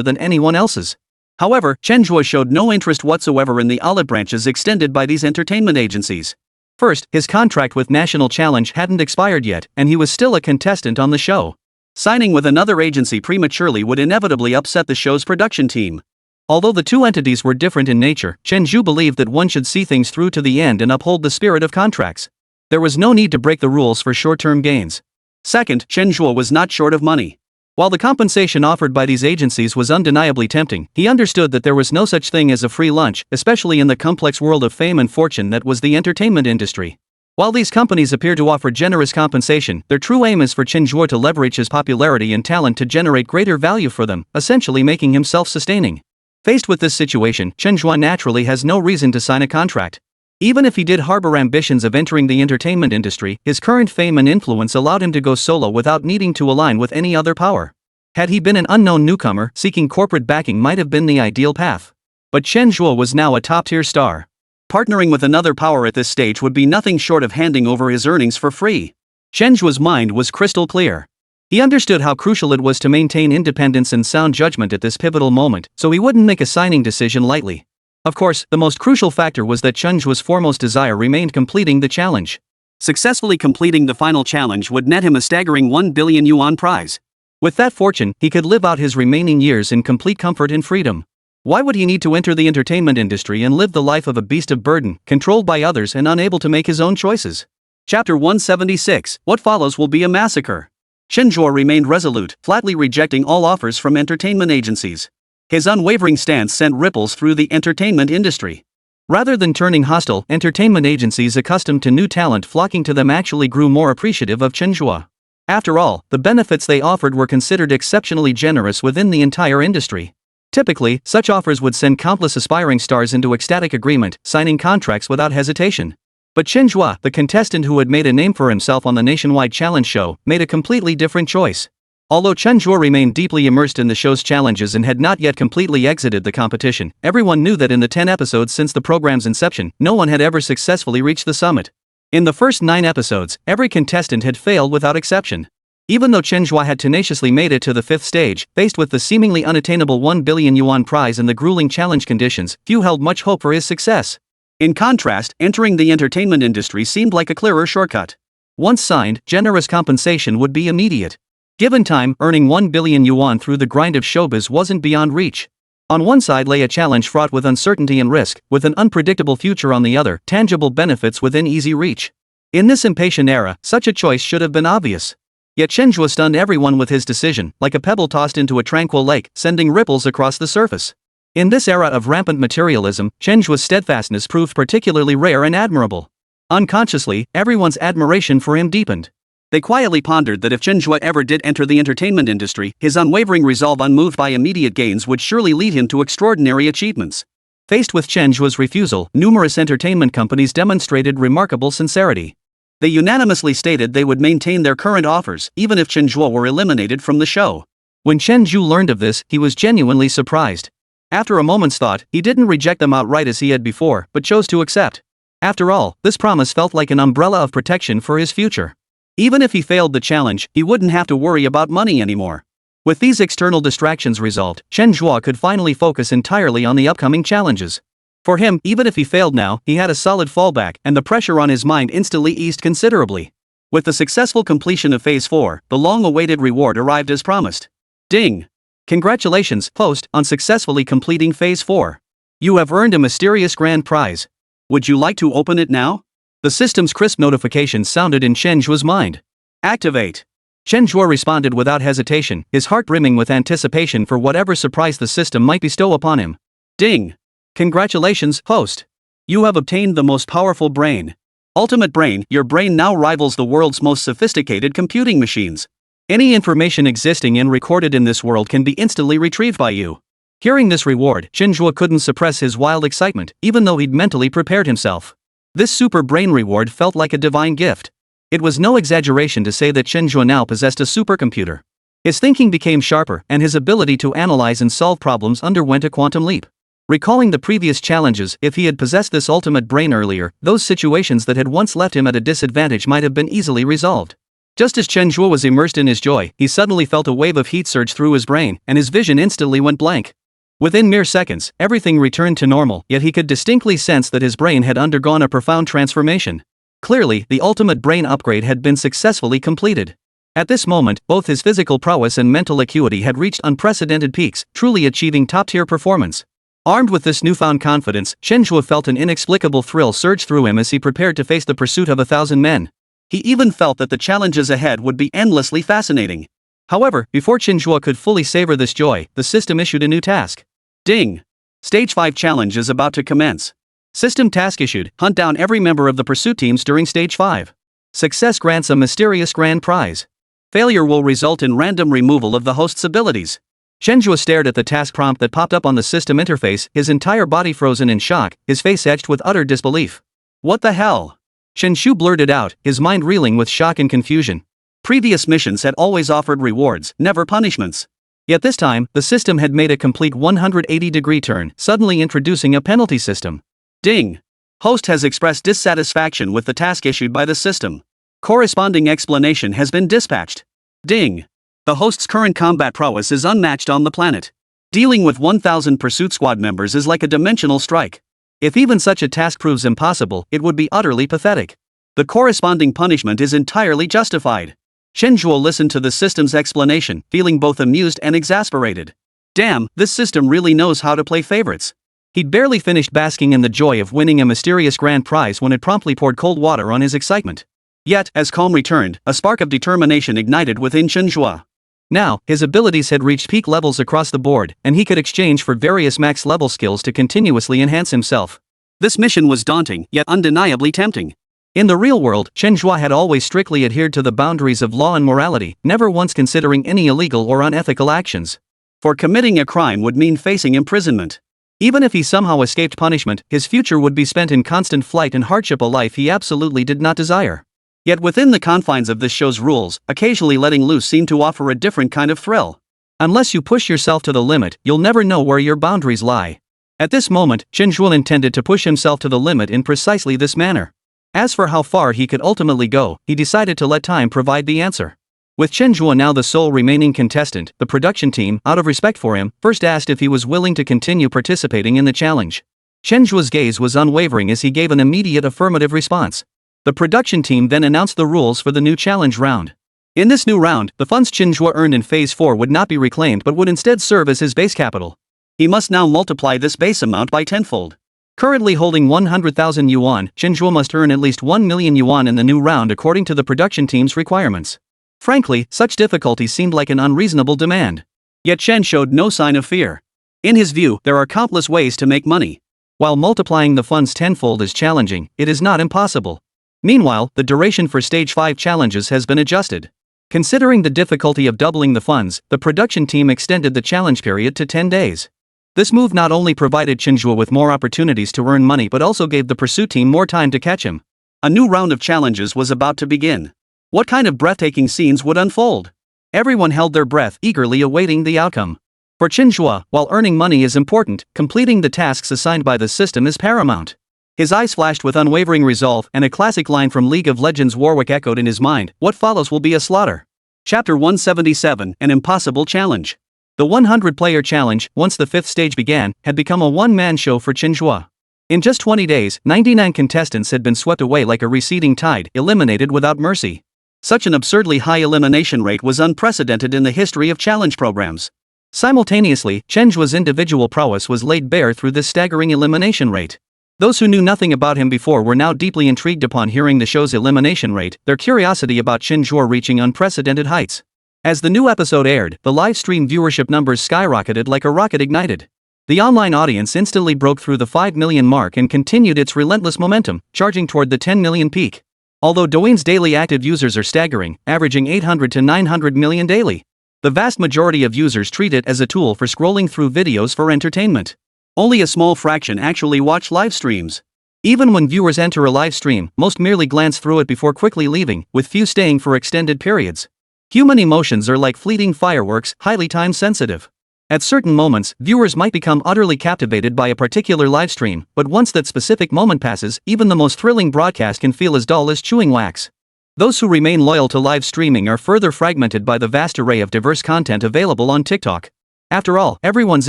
than anyone else's. However, Chen Zhe showed no interest whatsoever in the olive branches extended by these entertainment agencies. First, his contract with National Challenge hadn't expired yet, and he was still a contestant on the show. Signing with another agency prematurely would inevitably upset the show's production team. Although the two entities were different in nature, Chen Zhe believed that one should see things through to the end and uphold the spirit of contracts. There was no need to break the rules for short-term gains. Second, Chen Zhe was not short of money. While the compensation offered by these agencies was undeniably tempting, he understood that there was no such thing as a free lunch, especially in the complex world of fame and fortune that was the entertainment industry. While these companies appear to offer generous compensation, their true aim is for Chen Zhe to leverage his popularity and talent to generate greater value for them, essentially making him self-sustaining. Faced with this situation, Chen Zhe naturally has no reason to sign a contract. Even if he did harbor ambitions of entering the entertainment industry, his current fame and influence allowed him to go solo without needing to align with any other power. Had he been an unknown newcomer, seeking corporate backing might have been the ideal path. But Chen Zhe was now a top-tier star. Partnering with another power at this stage would be nothing short of handing over his earnings for free. Chen Zhe's mind was crystal clear. He understood how crucial it was to maintain independence and sound judgment at this pivotal moment, so he wouldn't make a signing decision lightly. Of course, the most crucial factor was that Chen Zhe's foremost desire remained completing the challenge. Successfully completing the final challenge would net him a staggering 1 billion yuan prize. With that fortune, he could live out his remaining years in complete comfort and freedom. Why would he need to enter the entertainment industry and live the life of a beast of burden, controlled by others and unable to make his own choices? Chapter 176, What follows will be a massacre. Chen Zhe remained resolute, flatly rejecting all offers from entertainment agencies. His unwavering stance sent ripples through the entertainment industry. Rather than turning hostile, entertainment agencies accustomed to new talent flocking to them actually grew more appreciative of Chen Zhe. After all, the benefits they offered were considered exceptionally generous within the entire industry. Typically, such offers would send countless aspiring stars into ecstatic agreement, signing contracts without hesitation. But Chen Zhe, the contestant who had made a name for himself on the nationwide challenge show, made a completely different choice. Although Chen Zhe remained deeply immersed in the show's challenges and had not yet completely exited the competition, everyone knew that in the 10 episodes since the program's inception, no one had ever successfully reached the summit. In the first 9 episodes, every contestant had failed without exception. Even though Chen Zhe had tenaciously made it to the 5th stage, faced with the seemingly unattainable 1 billion yuan prize and the grueling challenge conditions, few held much hope for his success. In contrast, entering the entertainment industry seemed like a clearer shortcut. Once signed, generous compensation would be immediate. Given time, earning 1 billion yuan through the grind of showbiz wasn't beyond reach. On one side lay a challenge fraught with uncertainty and risk, with an unpredictable future on the other, tangible benefits within easy reach. In this impatient era, such a choice should have been obvious. Yet Chen Zhe stunned everyone with his decision, like a pebble tossed into a tranquil lake, sending ripples across the surface. In this era of rampant materialism, Chen Zhe's steadfastness proved particularly rare and admirable. Unconsciously, everyone's admiration for him deepened. They quietly pondered that if Chen Zhe ever did enter the entertainment industry, his unwavering resolve unmoved by immediate gains would surely lead him to extraordinary achievements. Faced with Chen Zhe's refusal, numerous entertainment companies demonstrated remarkable sincerity. They unanimously stated they would maintain their current offers, even if Chen Zhe were eliminated from the show. When Chen Zhe learned of this, he was genuinely surprised. After a moment's thought, he didn't reject them outright as he had before, but chose to accept. After all, this promise felt like an umbrella of protection for his future. Even if he failed the challenge, he wouldn't have to worry about money anymore. With these external distractions resolved, Chen Zhe could finally focus entirely on the upcoming challenges. For him, even if he failed now, he had a solid fallback, and the pressure on his mind instantly eased considerably. With the successful completion of Phase 4, the long-awaited reward arrived as promised. Ding! Congratulations, host, on successfully completing Phase 4. You have earned a mysterious grand prize. Would you like to open it now? The system's crisp notification sounded in Chen Zhe's mind. Activate! Chen Zhe responded without hesitation, his heart brimming with anticipation for whatever surprise the system might bestow upon him. Ding! Congratulations, host. You have obtained the most powerful brain. Ultimate Brain, your brain now rivals the world's most sophisticated computing machines. Any information existing and recorded in this world can be instantly retrieved by you. Hearing this reward, Chen Zhe couldn't suppress his wild excitement, even though he'd mentally prepared himself. This super brain reward felt like a divine gift. It was no exaggeration to say that Chen Zhe now possessed a supercomputer. His thinking became sharper, and his ability to analyze and solve problems underwent a quantum leap. Recalling the previous challenges, if he had possessed this ultimate brain earlier, those situations that had once left him at a disadvantage might have been easily resolved. Just as Chen Zhe was immersed in his joy, he suddenly felt a wave of heat surge through his brain, and his vision instantly went blank. Within mere seconds, everything returned to normal, yet he could distinctly sense that his brain had undergone a profound transformation. Clearly, the ultimate brain upgrade had been successfully completed. At this moment, both his physical prowess and mental acuity had reached unprecedented peaks, truly achieving top-tier performance. Armed with this newfound confidence, Chen Zhe felt an inexplicable thrill surge through him as he prepared to face the pursuit of 1,000 men. He even felt that the challenges ahead would be endlessly fascinating. However, before Chen Zhe could fully savor this joy, the system issued a new task. Ding! Stage 5 challenge is about to commence. System task issued, hunt down every member of the pursuit teams during Stage 5. Success grants a mysterious grand prize. Failure will result in random removal of the host's abilities. Chen Zhe stared at the task prompt that popped up on the system interface, his entire body frozen in shock, his face etched with utter disbelief. What the hell? Chen Zhe blurted out, his mind reeling with shock and confusion. Previous missions had always offered rewards, never punishments. Yet this time, the system had made a complete 180-degree turn, suddenly introducing a penalty system. Ding! Host has expressed dissatisfaction with the task issued by the system. Corresponding explanation has been dispatched. Ding! The host's current combat prowess is unmatched on the planet. Dealing with 1,000 pursuit squad members is like a dimensional strike. If even such a task proves impossible, it would be utterly pathetic. The corresponding punishment is entirely justified. Chen Zhe listened to the system's explanation, feeling both amused and exasperated. Damn, this system really knows how to play favorites. He'd barely finished basking in the joy of winning a mysterious grand prize when it promptly poured cold water on his excitement. Yet, as calm returned, a spark of determination ignited within Chen Zhe. Now, his abilities had reached peak levels across the board, and he could exchange for various max-level skills to continuously enhance himself. This mission was daunting, yet undeniably tempting. In the real world, Chen Zhe had always strictly adhered to the boundaries of law and morality, never once considering any illegal or unethical actions. For committing a crime would mean facing imprisonment. Even if he somehow escaped punishment, his future would be spent in constant flight and hardship, a life he absolutely did not desire. Yet within the confines of this show's rules, occasionally letting loose seemed to offer a different kind of thrill. Unless you push yourself to the limit, you'll never know where your boundaries lie. At this moment, Chen Zhe intended to push himself to the limit in precisely this manner. As for how far he could ultimately go, he decided to let time provide the answer. With Chen Zhe now the sole remaining contestant, the production team, out of respect for him, first asked if he was willing to continue participating in the challenge. Chen Zhe's gaze was unwavering as he gave an immediate affirmative response. The production team then announced the rules for the new challenge round. In this new round, the funds Chen Zhe earned in Phase 4 would not be reclaimed but would instead serve as his base capital. He must now multiply this base amount by tenfold. Currently holding 100,000 yuan, Chen Zhe must earn at least 1 million yuan in the new round according to the production team's requirements. Frankly, such difficulty seemed like an unreasonable demand. Yet Chen showed no sign of fear. In his view, there are countless ways to make money. While multiplying the funds tenfold is challenging, it is not impossible. Meanwhile, the duration for Stage 5 challenges has been adjusted. Considering the difficulty of doubling the funds, the production team extended the challenge period to 10 days. This move not only provided Chen Zhe with more opportunities to earn money but also gave the pursuit team more time to catch him. A new round of challenges was about to begin. What kind of breathtaking scenes would unfold? Everyone held their breath, eagerly awaiting the outcome. For Chen Zhe, while earning money is important, completing the tasks assigned by the system is paramount. His eyes flashed with unwavering resolve, and a classic line from League of Legends Warwick echoed in his mind: "What follows will be a slaughter." Chapter 177, An Impossible Challenge. The 100-player challenge, once the 5th stage began, had become a one-man show for Chen Zhe. In just 20 days, 99 contestants had been swept away like a receding tide, eliminated without mercy. Such an absurdly high elimination rate was unprecedented in the history of challenge programs. Simultaneously, Chen Zhe's individual prowess was laid bare through this staggering elimination rate. Those who knew nothing about him before were now deeply intrigued upon hearing the show's elimination rate, their curiosity about Chen Zhe reaching unprecedented heights. As the new episode aired, the live stream viewership numbers skyrocketed like a rocket ignited. The online audience instantly broke through the 5 million mark and continued its relentless momentum, charging toward the 10 million peak. Although Douyin's daily active users are staggering, averaging 800 to 900 million daily, the vast majority of users treat it as a tool for scrolling through videos for entertainment. Only a small fraction actually watch live streams. Even when viewers enter a live stream, most merely glance through it before quickly leaving, with few staying for extended periods. Human emotions are like fleeting fireworks, highly time-sensitive. At certain moments, viewers might become utterly captivated by a particular livestream, but once that specific moment passes, even the most thrilling broadcast can feel as dull as chewing wax. Those who remain loyal to live streaming are further fragmented by the vast array of diverse content available on TikTok. After all, everyone's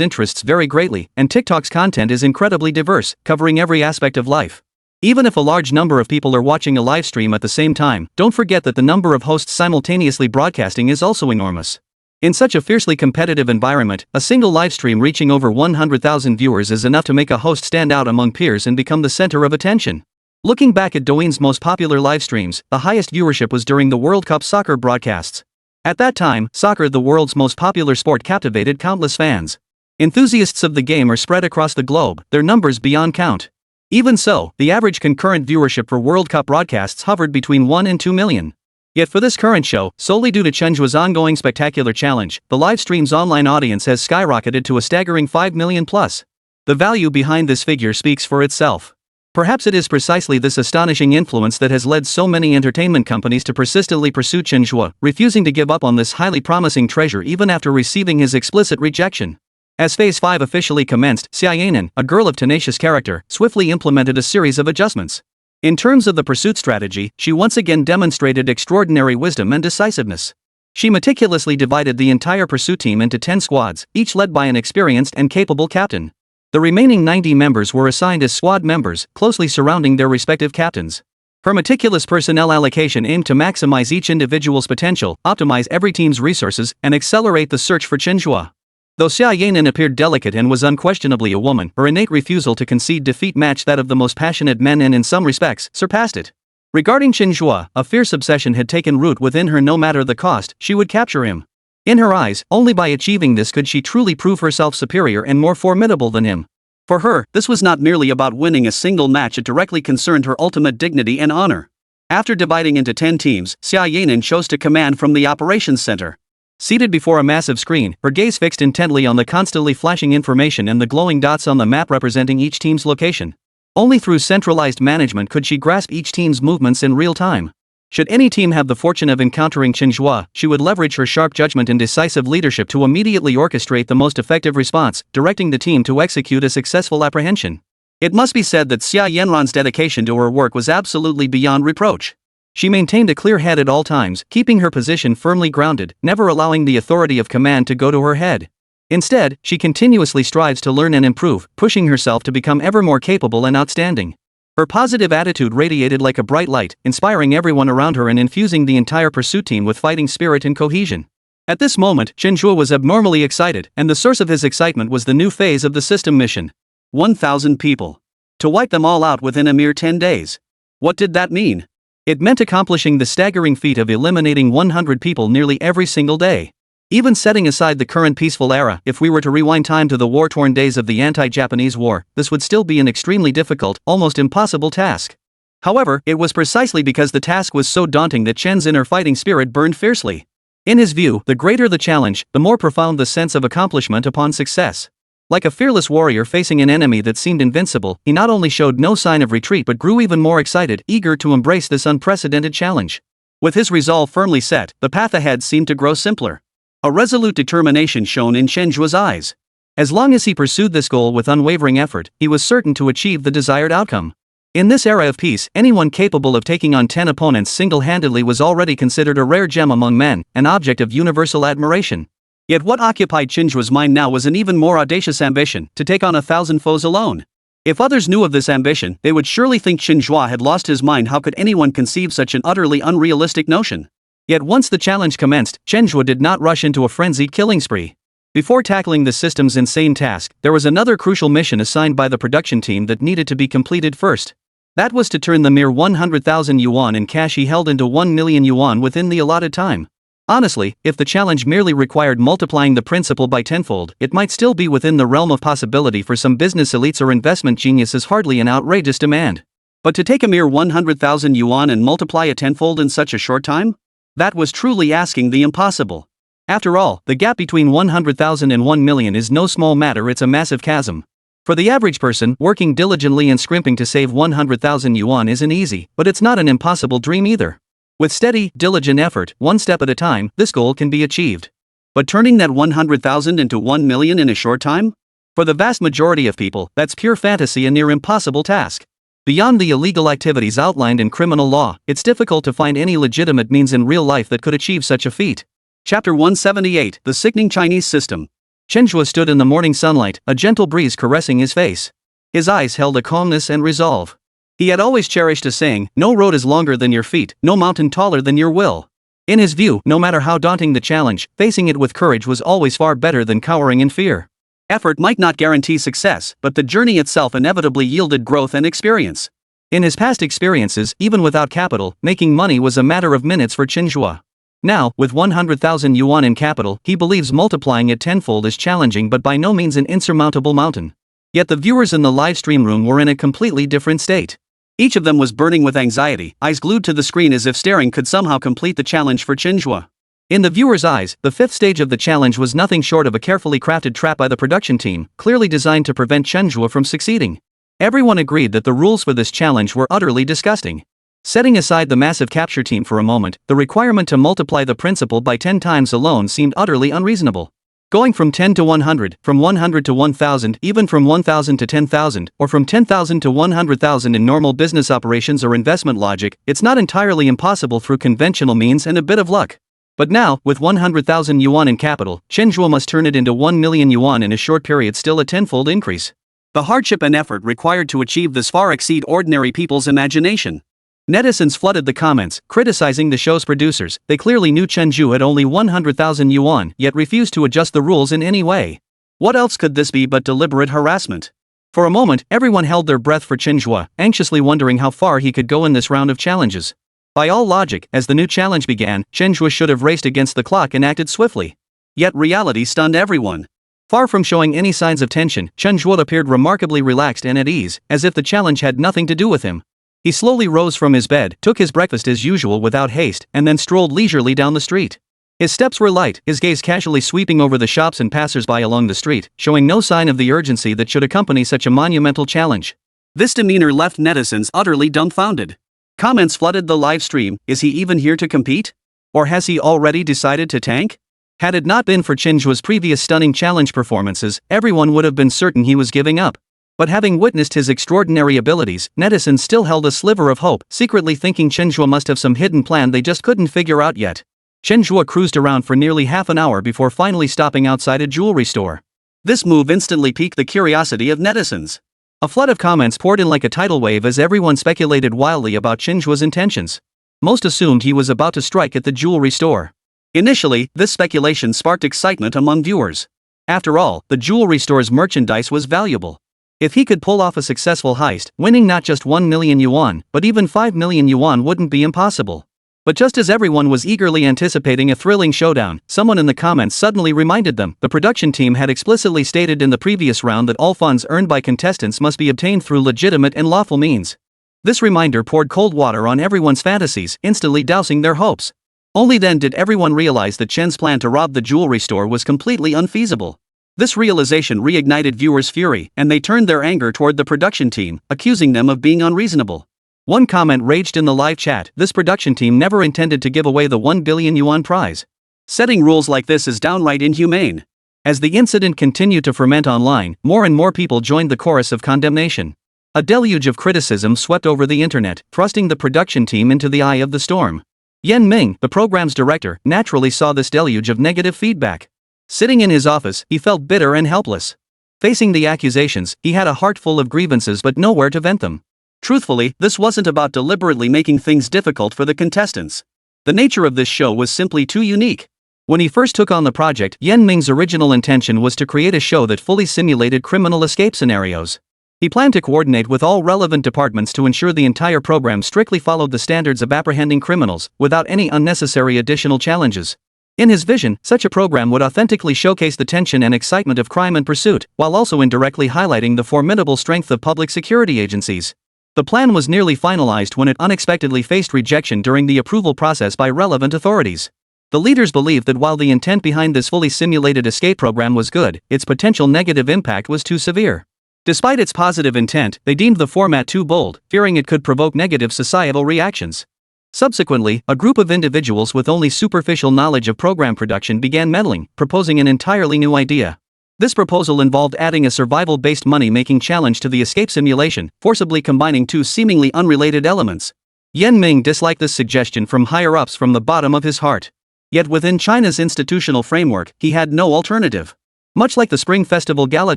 interests vary greatly, and TikTok's content is incredibly diverse, covering every aspect of life. Even if a large number of people are watching a livestream at the same time, don't forget that the number of hosts simultaneously broadcasting is also enormous. In such a fiercely competitive environment, a single livestream reaching over 100,000 viewers is enough to make a host stand out among peers and become the center of attention. Looking back at Douyin's most popular livestreams, the highest viewership was during the World Cup soccer broadcasts. At that time, soccer, the world's most popular sport, captivated countless fans. Enthusiasts of the game are spread across the globe, their numbers beyond count. Even so, the average concurrent viewership for World Cup broadcasts hovered between 1 and 2 million. Yet for this current show, solely due to Chen Zhe's ongoing spectacular challenge, the live stream's online audience has skyrocketed to a staggering 5 million plus. The value behind this figure speaks for itself. Perhaps it is precisely this astonishing influence that has led so many entertainment companies to persistently pursue Chen Zhe, refusing to give up on this highly promising treasure even after receiving his explicit rejection. As Phase 5 officially commenced, Xiaoyanan, a girl of tenacious character, swiftly implemented a series of adjustments. In terms of the pursuit strategy, she once again demonstrated extraordinary wisdom and decisiveness. She meticulously divided the entire pursuit team into 10 squads, each led by an experienced and capable captain. The remaining 90 members were assigned as squad members, closely surrounding their respective captains. Her meticulous personnel allocation aimed to maximize each individual's potential, optimize every team's resources, and accelerate the search for Chen Zhe. Though Xiaoyanan appeared delicate and was unquestionably a woman, her innate refusal to concede defeat matched that of the most passionate men and in some respects, surpassed it. Regarding Chen Zhe, a fierce obsession had taken root within her. No matter the cost, she would capture him. In her eyes, only by achieving this could she truly prove herself superior and more formidable than him. For her, this was not merely about winning a single match, it directly concerned her ultimate dignity and honor. After dividing into 10 teams, Xiaoyanan chose to command from the operations center. Seated before a massive screen, her gaze fixed intently on the constantly flashing information and the glowing dots on the map representing each team's location. Only through centralized management could she grasp each team's movements in real time. Should any team have the fortune of encountering Chen Zhe, she would leverage her sharp judgment and decisive leadership to immediately orchestrate the most effective response, directing the team to execute a successful apprehension. It must be said that Xiaoyanan's dedication to her work was absolutely beyond reproach. She maintained a clear head at all times, keeping her position firmly grounded, never allowing the authority of command to go to her head. Instead, she continuously strives to learn and improve, pushing herself to become ever more capable and outstanding. Her positive attitude radiated like a bright light, inspiring everyone around her and infusing the entire pursuit team with fighting spirit and cohesion. At this moment, Chen Zhe was abnormally excited, and the source of his excitement was the new phase of the system mission. 1,000 people. to wipe them all out within a mere 10 days. What did that mean? It meant accomplishing the staggering feat of eliminating 100 people nearly every single day. Even setting aside the current peaceful era, if we were to rewind time to the war-torn days of the anti-Japanese war, this would still be an extremely difficult, almost impossible task. However, it was precisely because the task was so daunting that Chen's inner fighting spirit burned fiercely. In his view, the greater the challenge, the more profound the sense of accomplishment upon success. Like a fearless warrior facing an enemy that seemed invincible, he not only showed no sign of retreat but grew even more excited, eager to embrace this unprecedented challenge. With his resolve firmly set, the path ahead seemed to grow simpler. A resolute determination shone in Chen Zhe's eyes. As long as he pursued this goal with unwavering effort, he was certain to achieve the desired outcome. In this era of peace, anyone capable of taking on 10 opponents single-handedly was already considered a rare gem among men, an object of universal admiration. Yet what occupied Chen Zhe's mind now was an even more audacious ambition, to take on 1,000 foes alone. If others knew of this ambition, they would surely think Chen Zhe had lost his mind. How could anyone conceive such an utterly unrealistic notion? Yet once the challenge commenced, Chen Zhe did not rush into a frenzied killing spree. Before tackling the system's insane task, there was another crucial mission assigned by the production team that needed to be completed first. That was to turn the mere 100,000 yuan in cash he held into 1 million yuan within the allotted time. Honestly, if the challenge merely required multiplying the principal by tenfold, it might still be within the realm of possibility for some business elites or investment geniuses. Hardly an outrageous demand. But to take a mere 100,000 yuan and multiply it tenfold in such a short time? That was truly asking the impossible. After all, the gap between 100,000 and 1 million is no small matter. It's a massive chasm. For the average person, working diligently and scrimping to save 100,000 yuan isn't easy, but it's not an impossible dream either. With steady, diligent effort, one step at a time, this goal can be achieved. But turning that 100,000 into 1 million in a short time? For the vast majority of people, that's pure fantasy, a near impossible task. Beyond the illegal activities outlined in criminal law, it's difficult to find any legitimate means in real life that could achieve such a feat. Chapter 178, The Sickening Chinese System. Chen Zhe stood in the morning sunlight, a gentle breeze caressing his face. His eyes held a calmness and resolve. He had always cherished a saying, "No road is longer than your feet, no mountain taller than your will." In his view, no matter how daunting the challenge, facing it with courage was always far better than cowering in fear. Effort might not guarantee success, but the journey itself inevitably yielded growth and experience. In his past experiences, even without capital, making money was a matter of minutes for Chen Zhe. Now, with 100,000 yuan in capital, he believes multiplying it tenfold is challenging but by no means an insurmountable mountain. Yet the viewers in the live stream room were in a completely different state. Each of them was burning with anxiety, eyes glued to the screen as if staring could somehow complete the challenge for Chen Zhe. In the viewers' eyes, the fifth stage of the challenge was nothing short of a carefully crafted trap by the production team, clearly designed to prevent Chen Zhe from succeeding. Everyone agreed that the rules for this challenge were utterly disgusting. Setting aside the massive capture team for a moment, the requirement to multiply the principal by 10 times alone seemed utterly unreasonable. Going from 10 to 100, from 100 to 1,000, even from 1,000 to 10,000, or from 10,000 to 100,000 in normal business operations or investment logic, it's not entirely impossible through conventional means and a bit of luck. But now, with 100,000 yuan in capital, Chen Zhe must turn it into 1 million yuan in a short period, still a tenfold increase. The hardship and effort required to achieve this far exceed ordinary people's imagination. Netizens flooded the comments, criticizing the show's producers. They clearly knew Chen Zhe had only 100,000 yuan, yet refused to adjust the rules in any way. What else could this be but deliberate harassment? For a moment, everyone held their breath for Chen Zhe, anxiously wondering how far he could go in this round of challenges. By all logic, as the new challenge began, Chen Zhe should have raced against the clock and acted swiftly. Yet reality stunned everyone. Far from showing any signs of tension, Chen Zhe appeared remarkably relaxed and at ease, as if the challenge had nothing to do with him. He slowly rose from his bed, took his breakfast as usual without haste, and then strolled leisurely down the street. His steps were light, his gaze casually sweeping over the shops and passers-by along the street, showing no sign of the urgency that should accompany such a monumental challenge. This demeanor left netizens utterly dumbfounded. Comments flooded the live stream. Is he even here to compete? Or has he already decided to tank? Had it not been for Chen Zhe's previous stunning challenge performances, everyone would have been certain he was giving up. But having witnessed his extraordinary abilities, netizens still held a sliver of hope, secretly thinking Chen Zhe must have some hidden plan they just couldn't figure out yet. Chen Zhe cruised around for nearly half an hour before finally stopping outside a jewelry store. This move instantly piqued the curiosity of netizens. A flood of comments poured in like a tidal wave as everyone speculated wildly about Chen Zhe's intentions. Most assumed he was about to strike at the jewelry store. Initially, this speculation sparked excitement among viewers. After all, the jewelry store's merchandise was valuable. If he could pull off a successful heist, winning not just 1 million yuan, but even 5 million yuan wouldn't be impossible. But just as everyone was eagerly anticipating a thrilling showdown, someone in the comments suddenly reminded them the production team had explicitly stated in the previous round that all funds earned by contestants must be obtained through legitimate and lawful means. This reminder poured cold water on everyone's fantasies, instantly dousing their hopes. Only then did everyone realize that Chen's plan to rob the jewelry store was completely unfeasible. This realization reignited viewers' fury, and they turned their anger toward the production team, accusing them of being unreasonable. One comment raged in the live chat: this production team never intended to give away the 1 billion yuan prize. Setting rules like this is downright inhumane. As the incident continued to ferment online, more and more people joined the chorus of condemnation. A deluge of criticism swept over the internet, thrusting the production team into the eye of the storm. Yan Ming, the program's director, naturally saw this deluge of negative feedback. Sitting in his office, he felt bitter and helpless. Facing the accusations, he had a heart full of grievances but nowhere to vent them. Truthfully, this wasn't about deliberately making things difficult for the contestants. The nature of this show was simply too unique. When he first took on the project, Yan Ming's original intention was to create a show that fully simulated criminal escape scenarios. He planned to coordinate with all relevant departments to ensure the entire program strictly followed the standards of apprehending criminals, without any unnecessary additional challenges. In his vision, such a program would authentically showcase the tension and excitement of crime and pursuit, while also indirectly highlighting the formidable strength of public security agencies. The plan was nearly finalized when it unexpectedly faced rejection during the approval process by relevant authorities. The leaders believed that while the intent behind this fully simulated escape program was good, its potential negative impact was too severe. Despite its positive intent, they deemed the format too bold, fearing it could provoke negative societal reactions. Subsequently, a group of individuals with only superficial knowledge of program production began meddling, proposing an entirely new idea. This proposal involved adding a survival-based money-making challenge to the escape simulation, forcibly combining two seemingly unrelated elements. Yan Ming disliked this suggestion from higher-ups from the bottom of his heart. Yet within China's institutional framework, he had no alternative. Much like the Spring Festival Gala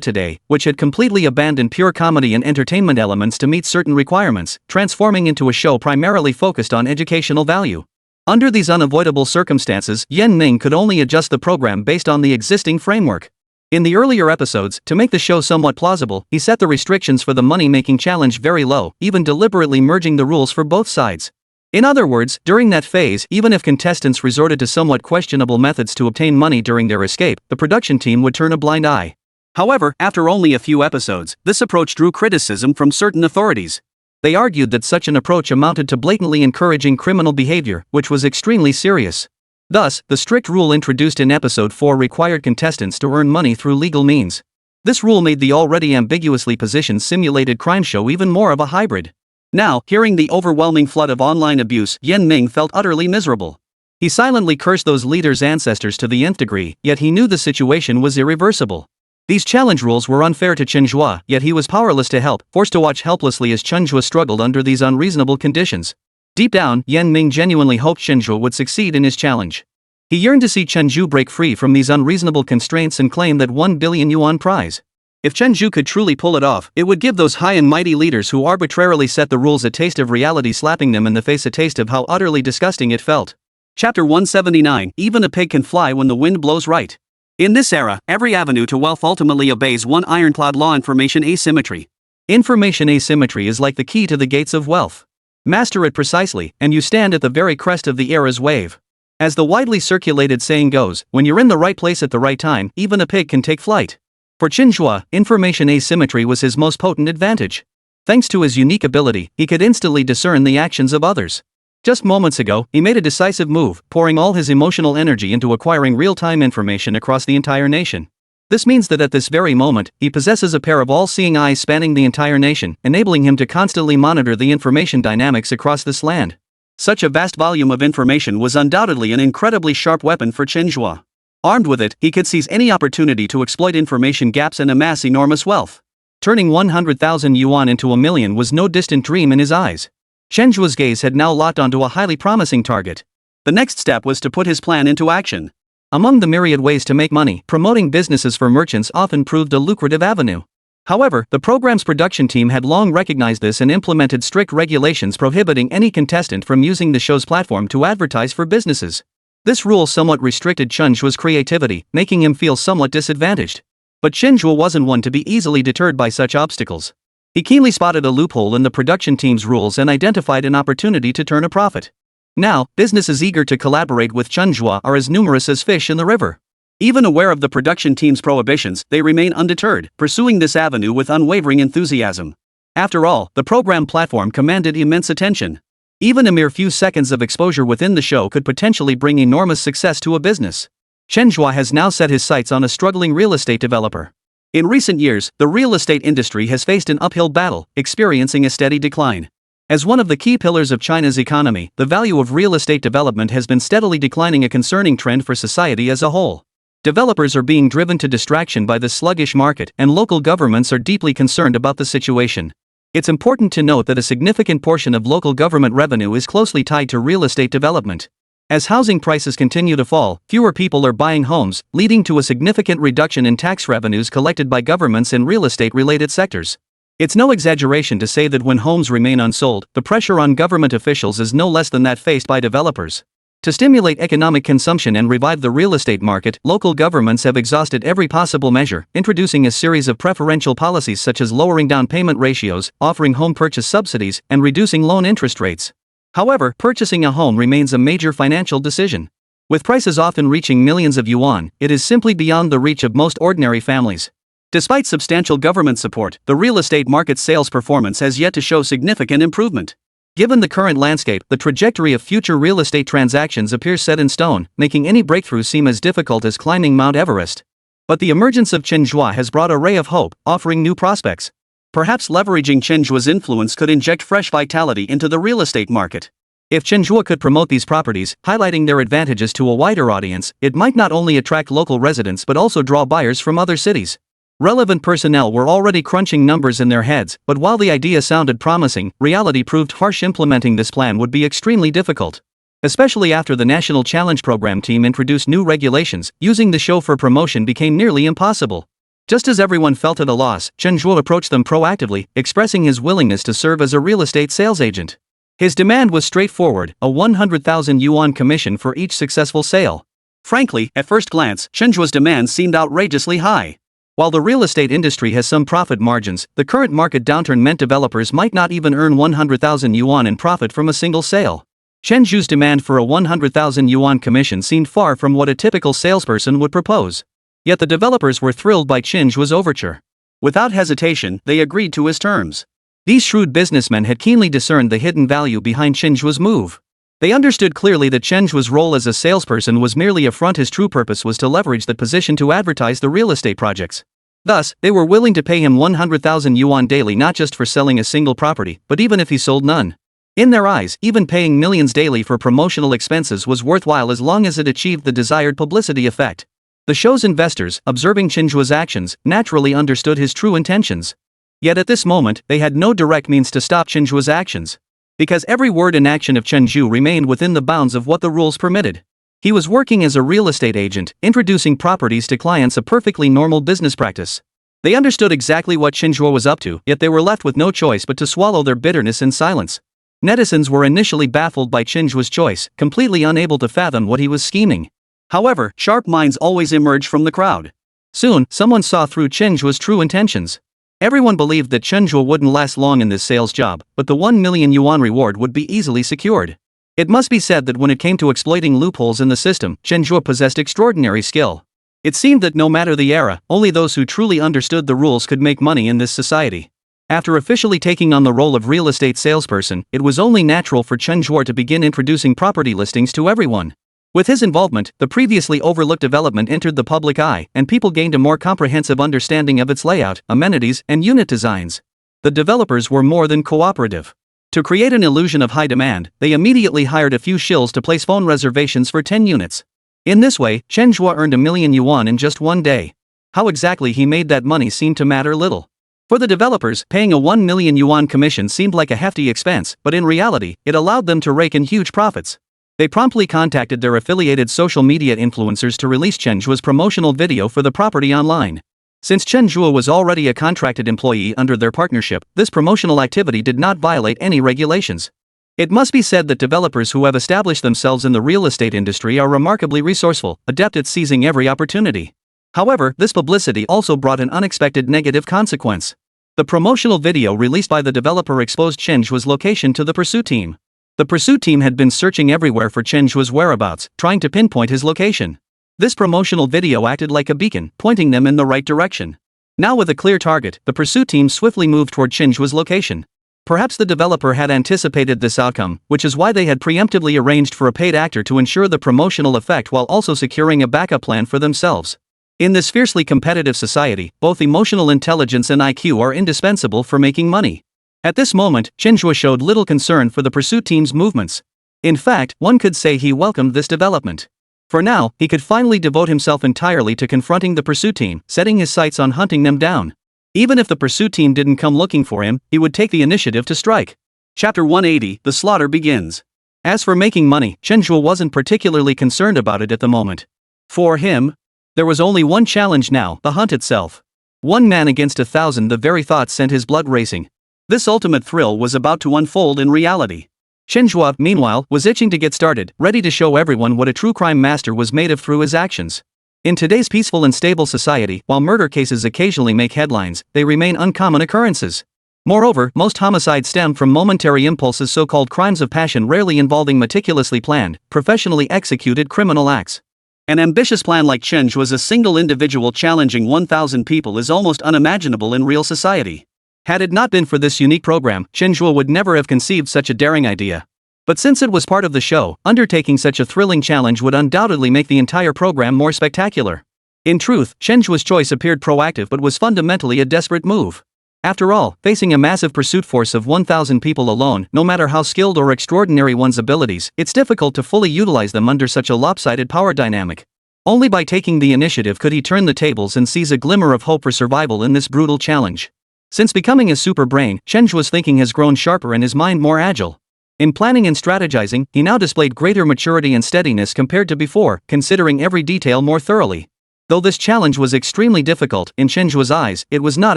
today, which had completely abandoned pure comedy and entertainment elements to meet certain requirements, transforming into a show primarily focused on educational value. Under these unavoidable circumstances, Yan Ming could only adjust the program based on the existing framework. In the earlier episodes, to make the show somewhat plausible, he set the restrictions for the money-making challenge very low, even deliberately merging the rules for both sides. In other words, during that phase, even if contestants resorted to somewhat questionable methods to obtain money during their escape, the production team would turn a blind eye. However, after only a few episodes, this approach drew criticism from certain authorities. They argued that such an approach amounted to blatantly encouraging criminal behavior, which was extremely serious. Thus, the strict rule introduced in episode 4 required contestants to earn money through legal means. This rule made the already ambiguously positioned simulated crime show even more of a hybrid. Now, hearing the overwhelming flood of online abuse, Yan Ming felt utterly miserable. He silently cursed those leaders' ancestors to the nth degree, yet he knew the situation was irreversible. These challenge rules were unfair to Chen Zhe, yet he was powerless to help, forced to watch helplessly as Chen Zhe struggled under these unreasonable conditions. Deep down, Yan Ming genuinely hoped Chen Zhe would succeed in his challenge. He yearned to see Chen Zhe break free from these unreasonable constraints and claim that 1 billion yuan prize. If Chen Zhe could truly pull it off, it would give those high and mighty leaders who arbitrarily set the rules a taste of reality, slapping them in the face a taste of how utterly disgusting it felt. Chapter 179, Even a pig can fly when the wind blows right. In this era, every avenue to wealth ultimately obeys one ironclad law: information asymmetry. Information asymmetry is like the key to the gates of wealth. Master it precisely, and you stand at the very crest of the era's wave. As the widely circulated saying goes, when you're in the right place at the right time, even a pig can take flight. For Chen Zhe, information asymmetry was his most potent advantage. Thanks to his unique ability, he could instantly discern the actions of others. Just moments ago, he made a decisive move, pouring all his emotional energy into acquiring real-time information across the entire nation. This means that at this very moment, he possesses a pair of all-seeing eyes spanning the entire nation, enabling him to constantly monitor the information dynamics across this land. Such a vast volume of information was undoubtedly an incredibly sharp weapon for Chen Zhe. Armed with it, he could seize any opportunity to exploit information gaps and amass enormous wealth. Turning 100,000 yuan into 1 million was no distant dream in his eyes. Chen Zhe's gaze had now locked onto a highly promising target. The next step was to put his plan into action. Among the myriad ways to make money, promoting businesses for merchants often proved a lucrative avenue. However, the program's production team had long recognized this and implemented strict regulations prohibiting any contestant from using the show's platform to advertise for businesses. This rule somewhat restricted Chen Zhe's creativity, making him feel somewhat disadvantaged. But Chen Zhe wasn't one to be easily deterred by such obstacles. He keenly spotted a loophole in the production team's rules and identified an opportunity to turn a profit. Now, businesses eager to collaborate with Chen Zhe are as numerous as fish in the river. Even aware of the production team's prohibitions, they remain undeterred, pursuing this avenue with unwavering enthusiasm. After all, the program platform commanded immense attention. Even a mere few seconds of exposure within the show could potentially bring enormous success to a business. Chen Zhe has now set his sights on a struggling real estate developer. In recent years, the real estate industry has faced an uphill battle, experiencing a steady decline. As one of the key pillars of China's economy, the value of real estate development has been steadily declining, a concerning trend for society as a whole. Developers are being driven to distraction by the sluggish market, and local governments are deeply concerned about the situation. It's important to note that a significant portion of local government revenue is closely tied to real estate development. As housing prices continue to fall, fewer people are buying homes, leading to a significant reduction in tax revenues collected by governments in real estate-related sectors. It's no exaggeration to say that when homes remain unsold, the pressure on government officials is no less than that faced by developers. To stimulate economic consumption and revive the real estate market, local governments have exhausted every possible measure, introducing a series of preferential policies such as lowering down payment ratios, offering home purchase subsidies, and reducing loan interest rates. However, purchasing a home remains a major financial decision. With prices often reaching millions of yuan, it is simply beyond the reach of most ordinary families. Despite substantial government support, the real estate market's sales performance has yet to show significant improvement. Given the current landscape, the trajectory of future real estate transactions appears set in stone, making any breakthrough seem as difficult as climbing Mount Everest. But the emergence of Chen Zhe has brought a ray of hope, offering new prospects. Perhaps leveraging Chen Zhe's influence could inject fresh vitality into the real estate market. If Chen Zhe could promote these properties, highlighting their advantages to a wider audience, it might not only attract local residents but also draw buyers from other cities. Relevant personnel were already crunching numbers in their heads, but while the idea sounded promising, reality proved harsh. Implementing this plan would be extremely difficult. Especially after the National Challenge Program team introduced new regulations, using the show for promotion became nearly impossible. Just as everyone felt at a loss, Chen Zhe approached them proactively, expressing his willingness to serve as a real estate sales agent. His demand was straightforward, a 100,000 yuan commission for each successful sale. Frankly, at first glance, Chen Zhe's demand seemed outrageously high. While the real estate industry has some profit margins, the current market downturn meant developers might not even earn 100,000 yuan in profit from a single sale. Chen Zhe's demand for a 100,000 yuan commission seemed far from what a typical salesperson would propose. Yet the developers were thrilled by Chen Zhe's overture. Without hesitation, they agreed to his terms. These shrewd businessmen had keenly discerned the hidden value behind Chen Zhe's move. They understood clearly that Chen Zhe's role as a salesperson was merely a front. His true purpose was to leverage that position to advertise the real estate projects. Thus, they were willing to pay him 100,000 yuan daily, not just for selling a single property, but even if he sold none. In their eyes, even paying millions daily for promotional expenses was worthwhile as long as it achieved the desired publicity effect. The show's investors, observing Chen Zhe's actions, naturally understood his true intentions. Yet at this moment, they had no direct means to stop Chen Zhe's actions. Because every word and action of Chen Zhe remained within the bounds of what the rules permitted. He was working as a real estate agent, introducing properties to clients, a perfectly normal business practice. They understood exactly what Chen Zhe was up to, yet they were left with no choice but to swallow their bitterness in silence. Netizens were initially baffled by Chen Zhe's choice, completely unable to fathom what he was scheming. However, sharp minds always emerge from the crowd. Soon, someone saw through Chen Zhe's true intentions. Everyone believed that Chen Zhe wouldn't last long in this sales job, but the 1 million yuan reward would be easily secured. It must be said that when it came to exploiting loopholes in the system, Chen Zhe possessed extraordinary skill. It seemed that no matter the era, only those who truly understood the rules could make money in this society. After officially taking on the role of real estate salesperson, it was only natural for Chen Zhe to begin introducing property listings to everyone. With his involvement, the previously overlooked development entered the public eye, and people gained a more comprehensive understanding of its layout, amenities, and unit designs. The developers were more than cooperative. To create an illusion of high demand, they immediately hired a few shills to place phone reservations for 10 units. In this way, Chen Zhe earned 1 million yuan in just one day. How exactly he made that money seemed to matter little. For the developers, paying a 1 million yuan commission seemed like a hefty expense, but in reality, it allowed them to rake in huge profits. They promptly contacted their affiliated social media influencers to release Chen Zhe's promotional video for the property online. Since Chen Zhe was already a contracted employee under their partnership, this promotional activity did not violate any regulations. It must be said that developers who have established themselves in the real estate industry are remarkably resourceful, adept at seizing every opportunity. However, this publicity also brought an unexpected negative consequence. The promotional video released by the developer exposed Chen Zhe's location to the pursuit team. The pursuit team had been searching everywhere for Chen Zhe's whereabouts, trying to pinpoint his location. This promotional video acted like a beacon, pointing them in the right direction. Now with a clear target, the pursuit team swiftly moved toward Chen Zhe's location. Perhaps the developer had anticipated this outcome, which is why they had preemptively arranged for a paid actor to ensure the promotional effect while also securing a backup plan for themselves. In this fiercely competitive society, both emotional intelligence and IQ are indispensable for making money. At this moment, Chen Zhe showed little concern for the pursuit team's movements. In fact, one could say he welcomed this development. For now, he could finally devote himself entirely to confronting the pursuit team, setting his sights on hunting them down. Even if the pursuit team didn't come looking for him, he would take the initiative to strike. Chapter 180, The Slaughter begins. As for making money, Chen Zhe wasn't particularly concerned about it at the moment. For him, there was only one challenge now, the hunt itself. 1 man against 1,000, the very thought sent his blood racing. This ultimate thrill was about to unfold in reality. Chen Zhe, meanwhile, was itching to get started, ready to show everyone what a true crime master was made of through his actions. In today's peaceful and stable society, while murder cases occasionally make headlines, they remain uncommon occurrences. Moreover, most homicides stem from momentary impulses, so-called crimes of passion, rarely involving meticulously planned, professionally executed criminal acts. An ambitious plan like Chen Zhe, a single individual challenging 1,000 people, is almost unimaginable in real society. Had it not been for this unique program, Chen Zhe would never have conceived such a daring idea. But since it was part of the show, undertaking such a thrilling challenge would undoubtedly make the entire program more spectacular. In truth, Chen Zhe's choice appeared proactive but was fundamentally a desperate move. After all, facing a massive pursuit force of 1,000 people alone, no matter how skilled or extraordinary one's abilities, it's difficult to fully utilize them under such a lopsided power dynamic. Only by taking the initiative could he turn the tables and seize a glimmer of hope for survival in this brutal challenge. Since becoming a super brain, Chen Zhe's thinking has grown sharper and his mind more agile. In planning and strategizing, he now displayed greater maturity and steadiness compared to before, considering every detail more thoroughly. Though this challenge was extremely difficult, in Chen Zhe's eyes, it was not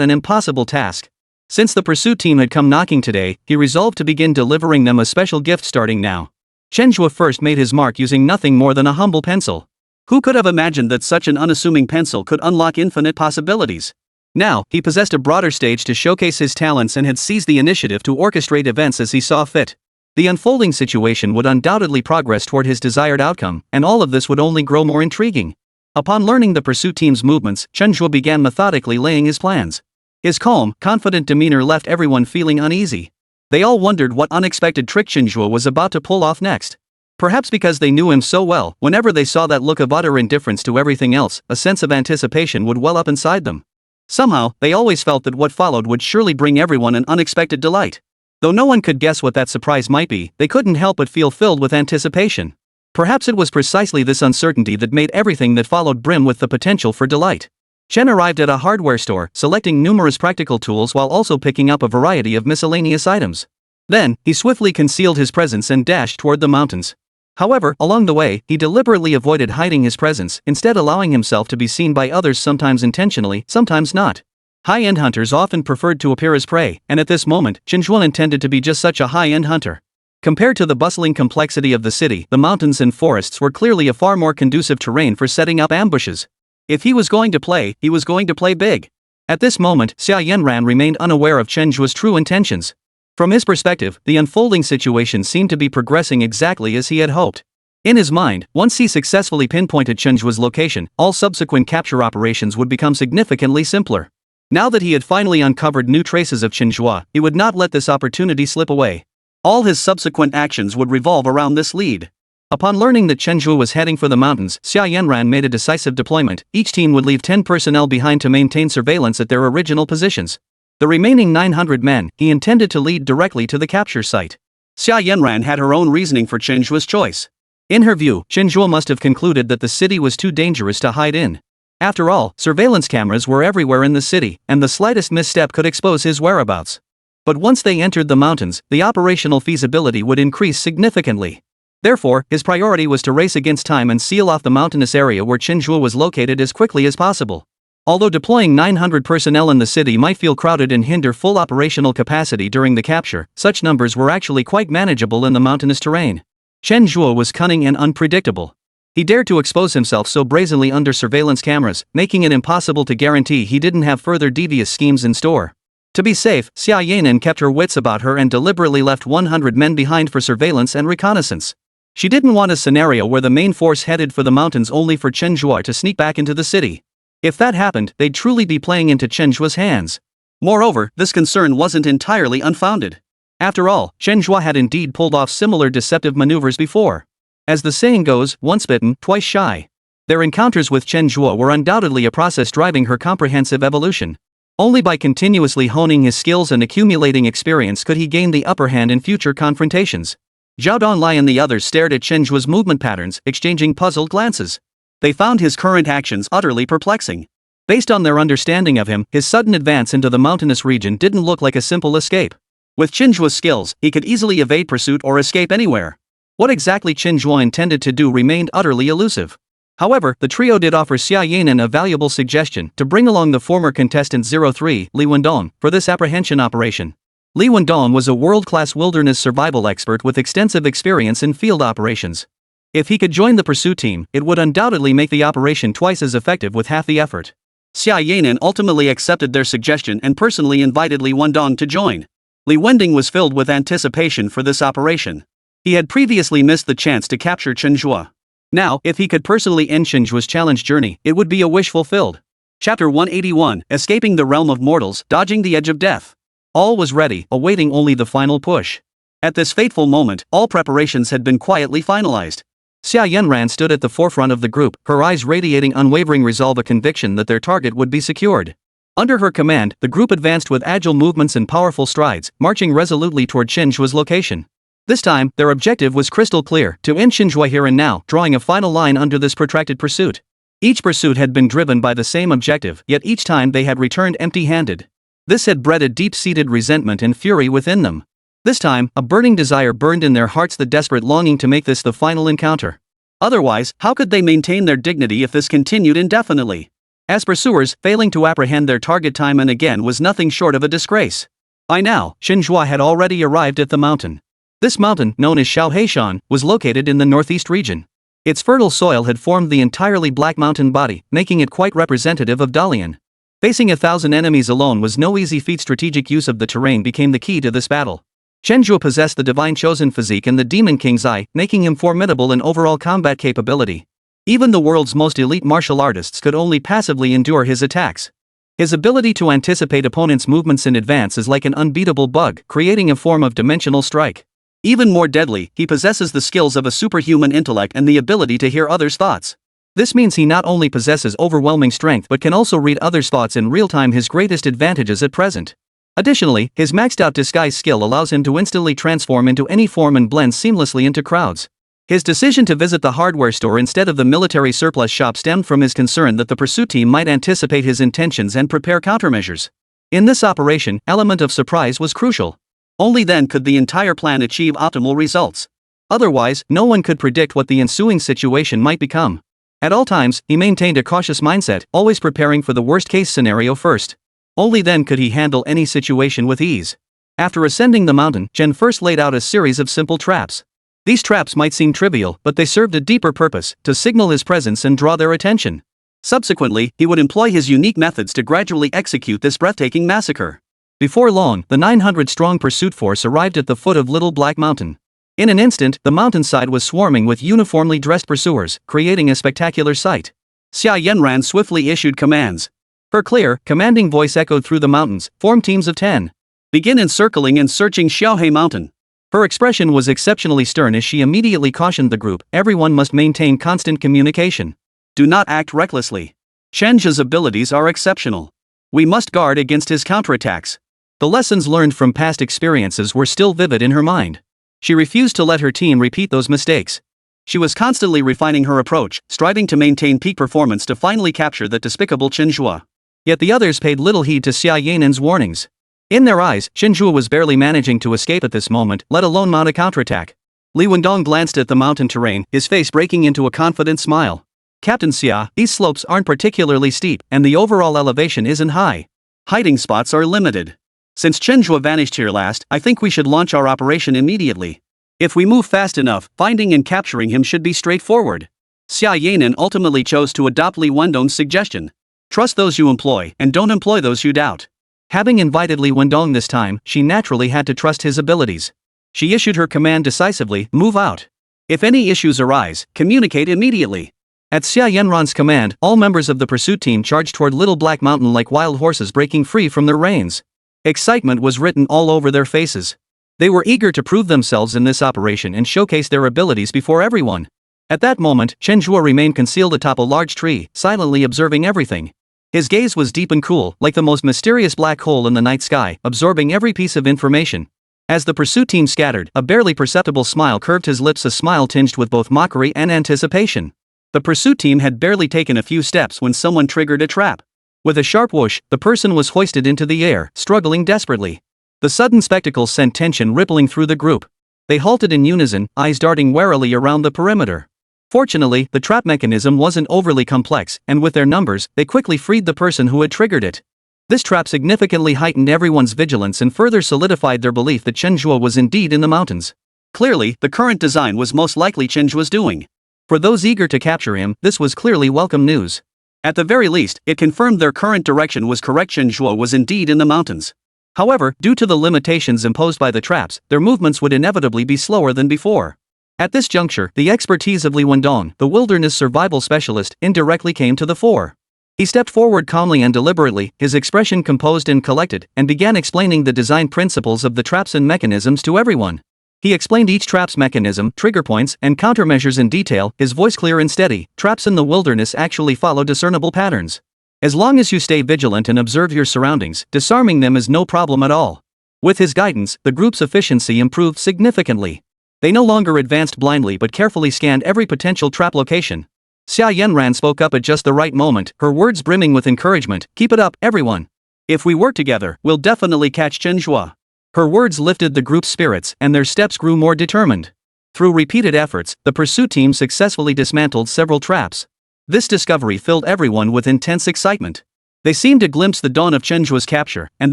an impossible task. Since the pursuit team had come knocking today, he resolved to begin delivering them a special gift starting now. Chen Zhe first made his mark using nothing more than a humble pencil. Who could have imagined that such an unassuming pencil could unlock infinite possibilities? Now, he possessed a broader stage to showcase his talents and had seized the initiative to orchestrate events as he saw fit. The unfolding situation would undoubtedly progress toward his desired outcome, and all of this would only grow more intriguing. Upon learning the pursuit team's movements, Chen Zhe began methodically laying his plans. His calm, confident demeanor left everyone feeling uneasy. They all wondered what unexpected trick Chen Zhe was about to pull off next. Perhaps because they knew him so well, whenever they saw that look of utter indifference to everything else, a sense of anticipation would well up inside them. Somehow, they always felt that what followed would surely bring everyone an unexpected delight. Though no one could guess what that surprise might be, they couldn't help but feel filled with anticipation. Perhaps it was precisely this uncertainty that made everything that followed brim with the potential for delight. Chen arrived at a hardware store, selecting numerous practical tools while also picking up a variety of miscellaneous items. Then, he swiftly concealed his presence and dashed toward the mountains. However, along the way, he deliberately avoided hiding his presence, instead allowing himself to be seen by others, sometimes intentionally, sometimes not. High-end hunters often preferred to appear as prey, and at this moment, Chen Zhe intended to be just such a high-end hunter. Compared to the bustling complexity of the city, the mountains and forests were clearly a far more conducive terrain for setting up ambushes. If he was going to play, he was going to play big. At this moment, Xia Yanran remained unaware of Chen Zhe's true intentions. From his perspective, the unfolding situation seemed to be progressing exactly as he had hoped. In his mind, once he successfully pinpointed Chen Zhe's location, all subsequent capture operations would become significantly simpler. Now that he had finally uncovered new traces of Chen Zhe, he would not let this opportunity slip away. All his subsequent actions would revolve around this lead. Upon learning that Chen Zhe was heading for the mountains, Xia Yanran made a decisive deployment. Each team would leave 10 personnel behind to maintain surveillance at their original positions. The remaining 900 men, he intended to lead directly to the capture site. Xia Yanran had her own reasoning for Chen Zhe's choice. In her view, Chen Zhe must have concluded that the city was too dangerous to hide in. After all, surveillance cameras were everywhere in the city, and the slightest misstep could expose his whereabouts. But once they entered the mountains, the operational feasibility would increase significantly. Therefore, his priority was to race against time and seal off the mountainous area where Chen Zhe was located as quickly as possible. Although deploying 900 personnel in the city might feel crowded and hinder full operational capacity during the capture, such numbers were actually quite manageable in the mountainous terrain. Chen Zhe was cunning and unpredictable. He dared to expose himself so brazenly under surveillance cameras, making it impossible to guarantee he didn't have further devious schemes in store. To be safe, Xia Yanan kept her wits about her and deliberately left 100 men behind for surveillance and reconnaissance. She didn't want a scenario where the main force headed for the mountains only for Chen Zhe to sneak back into the city. If that happened, they'd truly be playing into Chen Zhe's hands. Moreover, this concern wasn't entirely unfounded. After all, Chen Zhe had indeed pulled off similar deceptive maneuvers before. As the saying goes, once bitten, twice shy. Their encounters with Chen Zhe were undoubtedly a process driving her comprehensive evolution. Only by continuously honing his skills and accumulating experience could he gain the upper hand in future confrontations. Zhao Donlai and the others stared at Chen Zhe's movement patterns, exchanging puzzled glances. They found his current actions utterly perplexing. Based on their understanding of him, his sudden advance into the mountainous region didn't look like a simple escape. With Chen Zhe's skills, he could easily evade pursuit or escape anywhere. What exactly Chen Zhe intended to do remained utterly elusive. However, the trio did offer Xia Yanan a valuable suggestion to bring along the former contestant 03, Li Wendong, for this apprehension operation. Li Wendong was a world-class wilderness survival expert with extensive experience in field operations. If he could join the pursuit team, it would undoubtedly make the operation twice as effective with half the effort. Xia Yanan ultimately accepted their suggestion and personally invited Li Wendong to join. Li Wendong was filled with anticipation for this operation. He had previously missed the chance to capture Chen Zhe. Now, if he could personally end Chen Zhe's challenge journey, it would be a wish fulfilled. Chapter 181, Escaping the Realm of Mortals, Dodging the Edge of Death. All was ready, awaiting only the final push. At this fateful moment, all preparations had been quietly finalized. Xia Yanran stood at the forefront of the group, her eyes radiating unwavering resolve, a conviction that their target would be secured. Under her command, the group advanced with agile movements and powerful strides, marching resolutely toward Chen Zhe's location. This time, their objective was crystal clear: to end Chen Zhe here and now, drawing a final line under this protracted pursuit. Each pursuit had been driven by the same objective, yet each time they had returned empty-handed. This had bred a deep-seated resentment and fury within them. This time, a burning desire burned in their hearts, the desperate longing to make this the final encounter. Otherwise, how could they maintain their dignity if this continued indefinitely? As pursuers, failing to apprehend their target time and again was nothing short of a disgrace. By now, Chen Zhe had already arrived at the mountain. This mountain, known as Shaoheishan, was located in the northeast region. Its fertile soil had formed the entirely black mountain body, making it quite representative of Dalian. Facing 1,000 enemies alone was no easy feat. Strategic use of the terrain became the key to this battle. Chen Zhe possessed the divine chosen physique and the demon king's eye, making him formidable in overall combat capability. Even the world's most elite martial artists could only passively endure his attacks. His ability to anticipate opponents' movements in advance is like an unbeatable bug, creating a form of dimensional strike. Even more deadly, he possesses the skills of a superhuman intellect and the ability to hear others' thoughts. This means he not only possesses overwhelming strength but can also read others' thoughts in real time, his greatest advantages at present. Additionally, his maxed-out disguise skill allows him to instantly transform into any form and blend seamlessly into crowds. His decision to visit the hardware store instead of the military surplus shop stemmed from his concern that the pursuit team might anticipate his intentions and prepare countermeasures. In this operation, element of surprise was crucial. Only then could the entire plan achieve optimal results. Otherwise, no one could predict what the ensuing situation might become. At all times, he maintained a cautious mindset, always preparing for the worst-case scenario first. Only then could he handle any situation with ease. After ascending the mountain, Chen first laid out a series of simple traps. These traps might seem trivial, but they served a deeper purpose: to signal his presence and draw their attention. Subsequently, he would employ his unique methods to gradually execute this breathtaking massacre. Before long, the 900-strong pursuit force arrived at the foot of Little Black Mountain. In an instant, the mountainside was swarming with uniformly dressed pursuers, creating a spectacular sight. Xia Yanran swiftly issued commands. Her clear, commanding voice echoed through the mountains: "Form teams of 10. Begin encircling and searching Xiaohe Mountain." Her expression was exceptionally stern as she immediately cautioned the group: everyone must maintain constant communication. Do not act recklessly. Chen Zhe's abilities are exceptional. We must guard against his counterattacks. The lessons learned from past experiences were still vivid in her mind. She refused to let her team repeat those mistakes. She was constantly refining her approach, striving to maintain peak performance to finally capture that despicable Chen Zhe. Yet the others paid little heed to Xia Yanan's warnings. In their eyes, Chen Zhe was barely managing to escape at this moment, let alone mount a counterattack. Li Wendong glanced at the mountain terrain, his face breaking into a confident smile. "Captain Xia, these slopes aren't particularly steep, and the overall elevation isn't high. Hiding spots are limited. Since Chen Zhe vanished here last, I think we should launch our operation immediately. If we move fast enough, finding and capturing him should be straightforward." Xia Yanan ultimately chose to adopt Li Wendong's suggestion. Trust those you employ and don't employ those you doubt. Having invited Li Wendong this time, she naturally had to trust his abilities. She issued her command decisively, move out. If any issues arise, communicate immediately. At Xia Yanran's command, all members of the pursuit team charged toward Little Black Mountain like wild horses breaking free from their reins. Excitement was written all over their faces. They were eager to prove themselves in this operation and showcase their abilities before everyone. At that moment, Chen Zhe remained concealed atop a large tree, silently observing everything. His gaze was deep and cool, like the most mysterious black hole in the night sky, absorbing every piece of information. As the pursuit team scattered, a barely perceptible smile curved his lips, a smile tinged with both mockery and anticipation. The pursuit team had barely taken a few steps when someone triggered a trap. With a sharp whoosh, the person was hoisted into the air, struggling desperately. The sudden spectacle sent tension rippling through the group. They halted in unison, eyes darting warily around the perimeter. Fortunately, the trap mechanism wasn't overly complex, and with their numbers, they quickly freed the person who had triggered it. This trap significantly heightened everyone's vigilance and further solidified their belief that Chen Zhe was indeed in the mountains. Clearly, the current design was most likely Chen Zhe's doing. For those eager to capture him, this was clearly welcome news. At the very least, it confirmed their current direction was correct. Chen Zhe was indeed in the mountains. However, due to the limitations imposed by the traps, their movements would inevitably be slower than before. At this juncture, the expertise of Li Wendong, the wilderness survival specialist, indirectly came to the fore. He stepped forward calmly and deliberately, his expression composed and collected, and began explaining the design principles of the traps and mechanisms to everyone. He explained each trap's mechanism, trigger points, and countermeasures in detail, his voice clear and steady. Traps in the wilderness actually follow discernible patterns. As long as you stay vigilant and observe your surroundings, disarming them is no problem at all. With his guidance, the group's efficiency improved significantly. They no longer advanced blindly but carefully scanned every potential trap location. Xia Yanran spoke up at just the right moment, her words brimming with encouragement. Keep it up, everyone. If we work together, we'll definitely catch Chen Zhe. Her words lifted the group's spirits, and their steps grew more determined. Through repeated efforts, the pursuit team successfully dismantled several traps. This discovery filled everyone with intense excitement. They seemed to glimpse the dawn of Chen Zhe's capture, and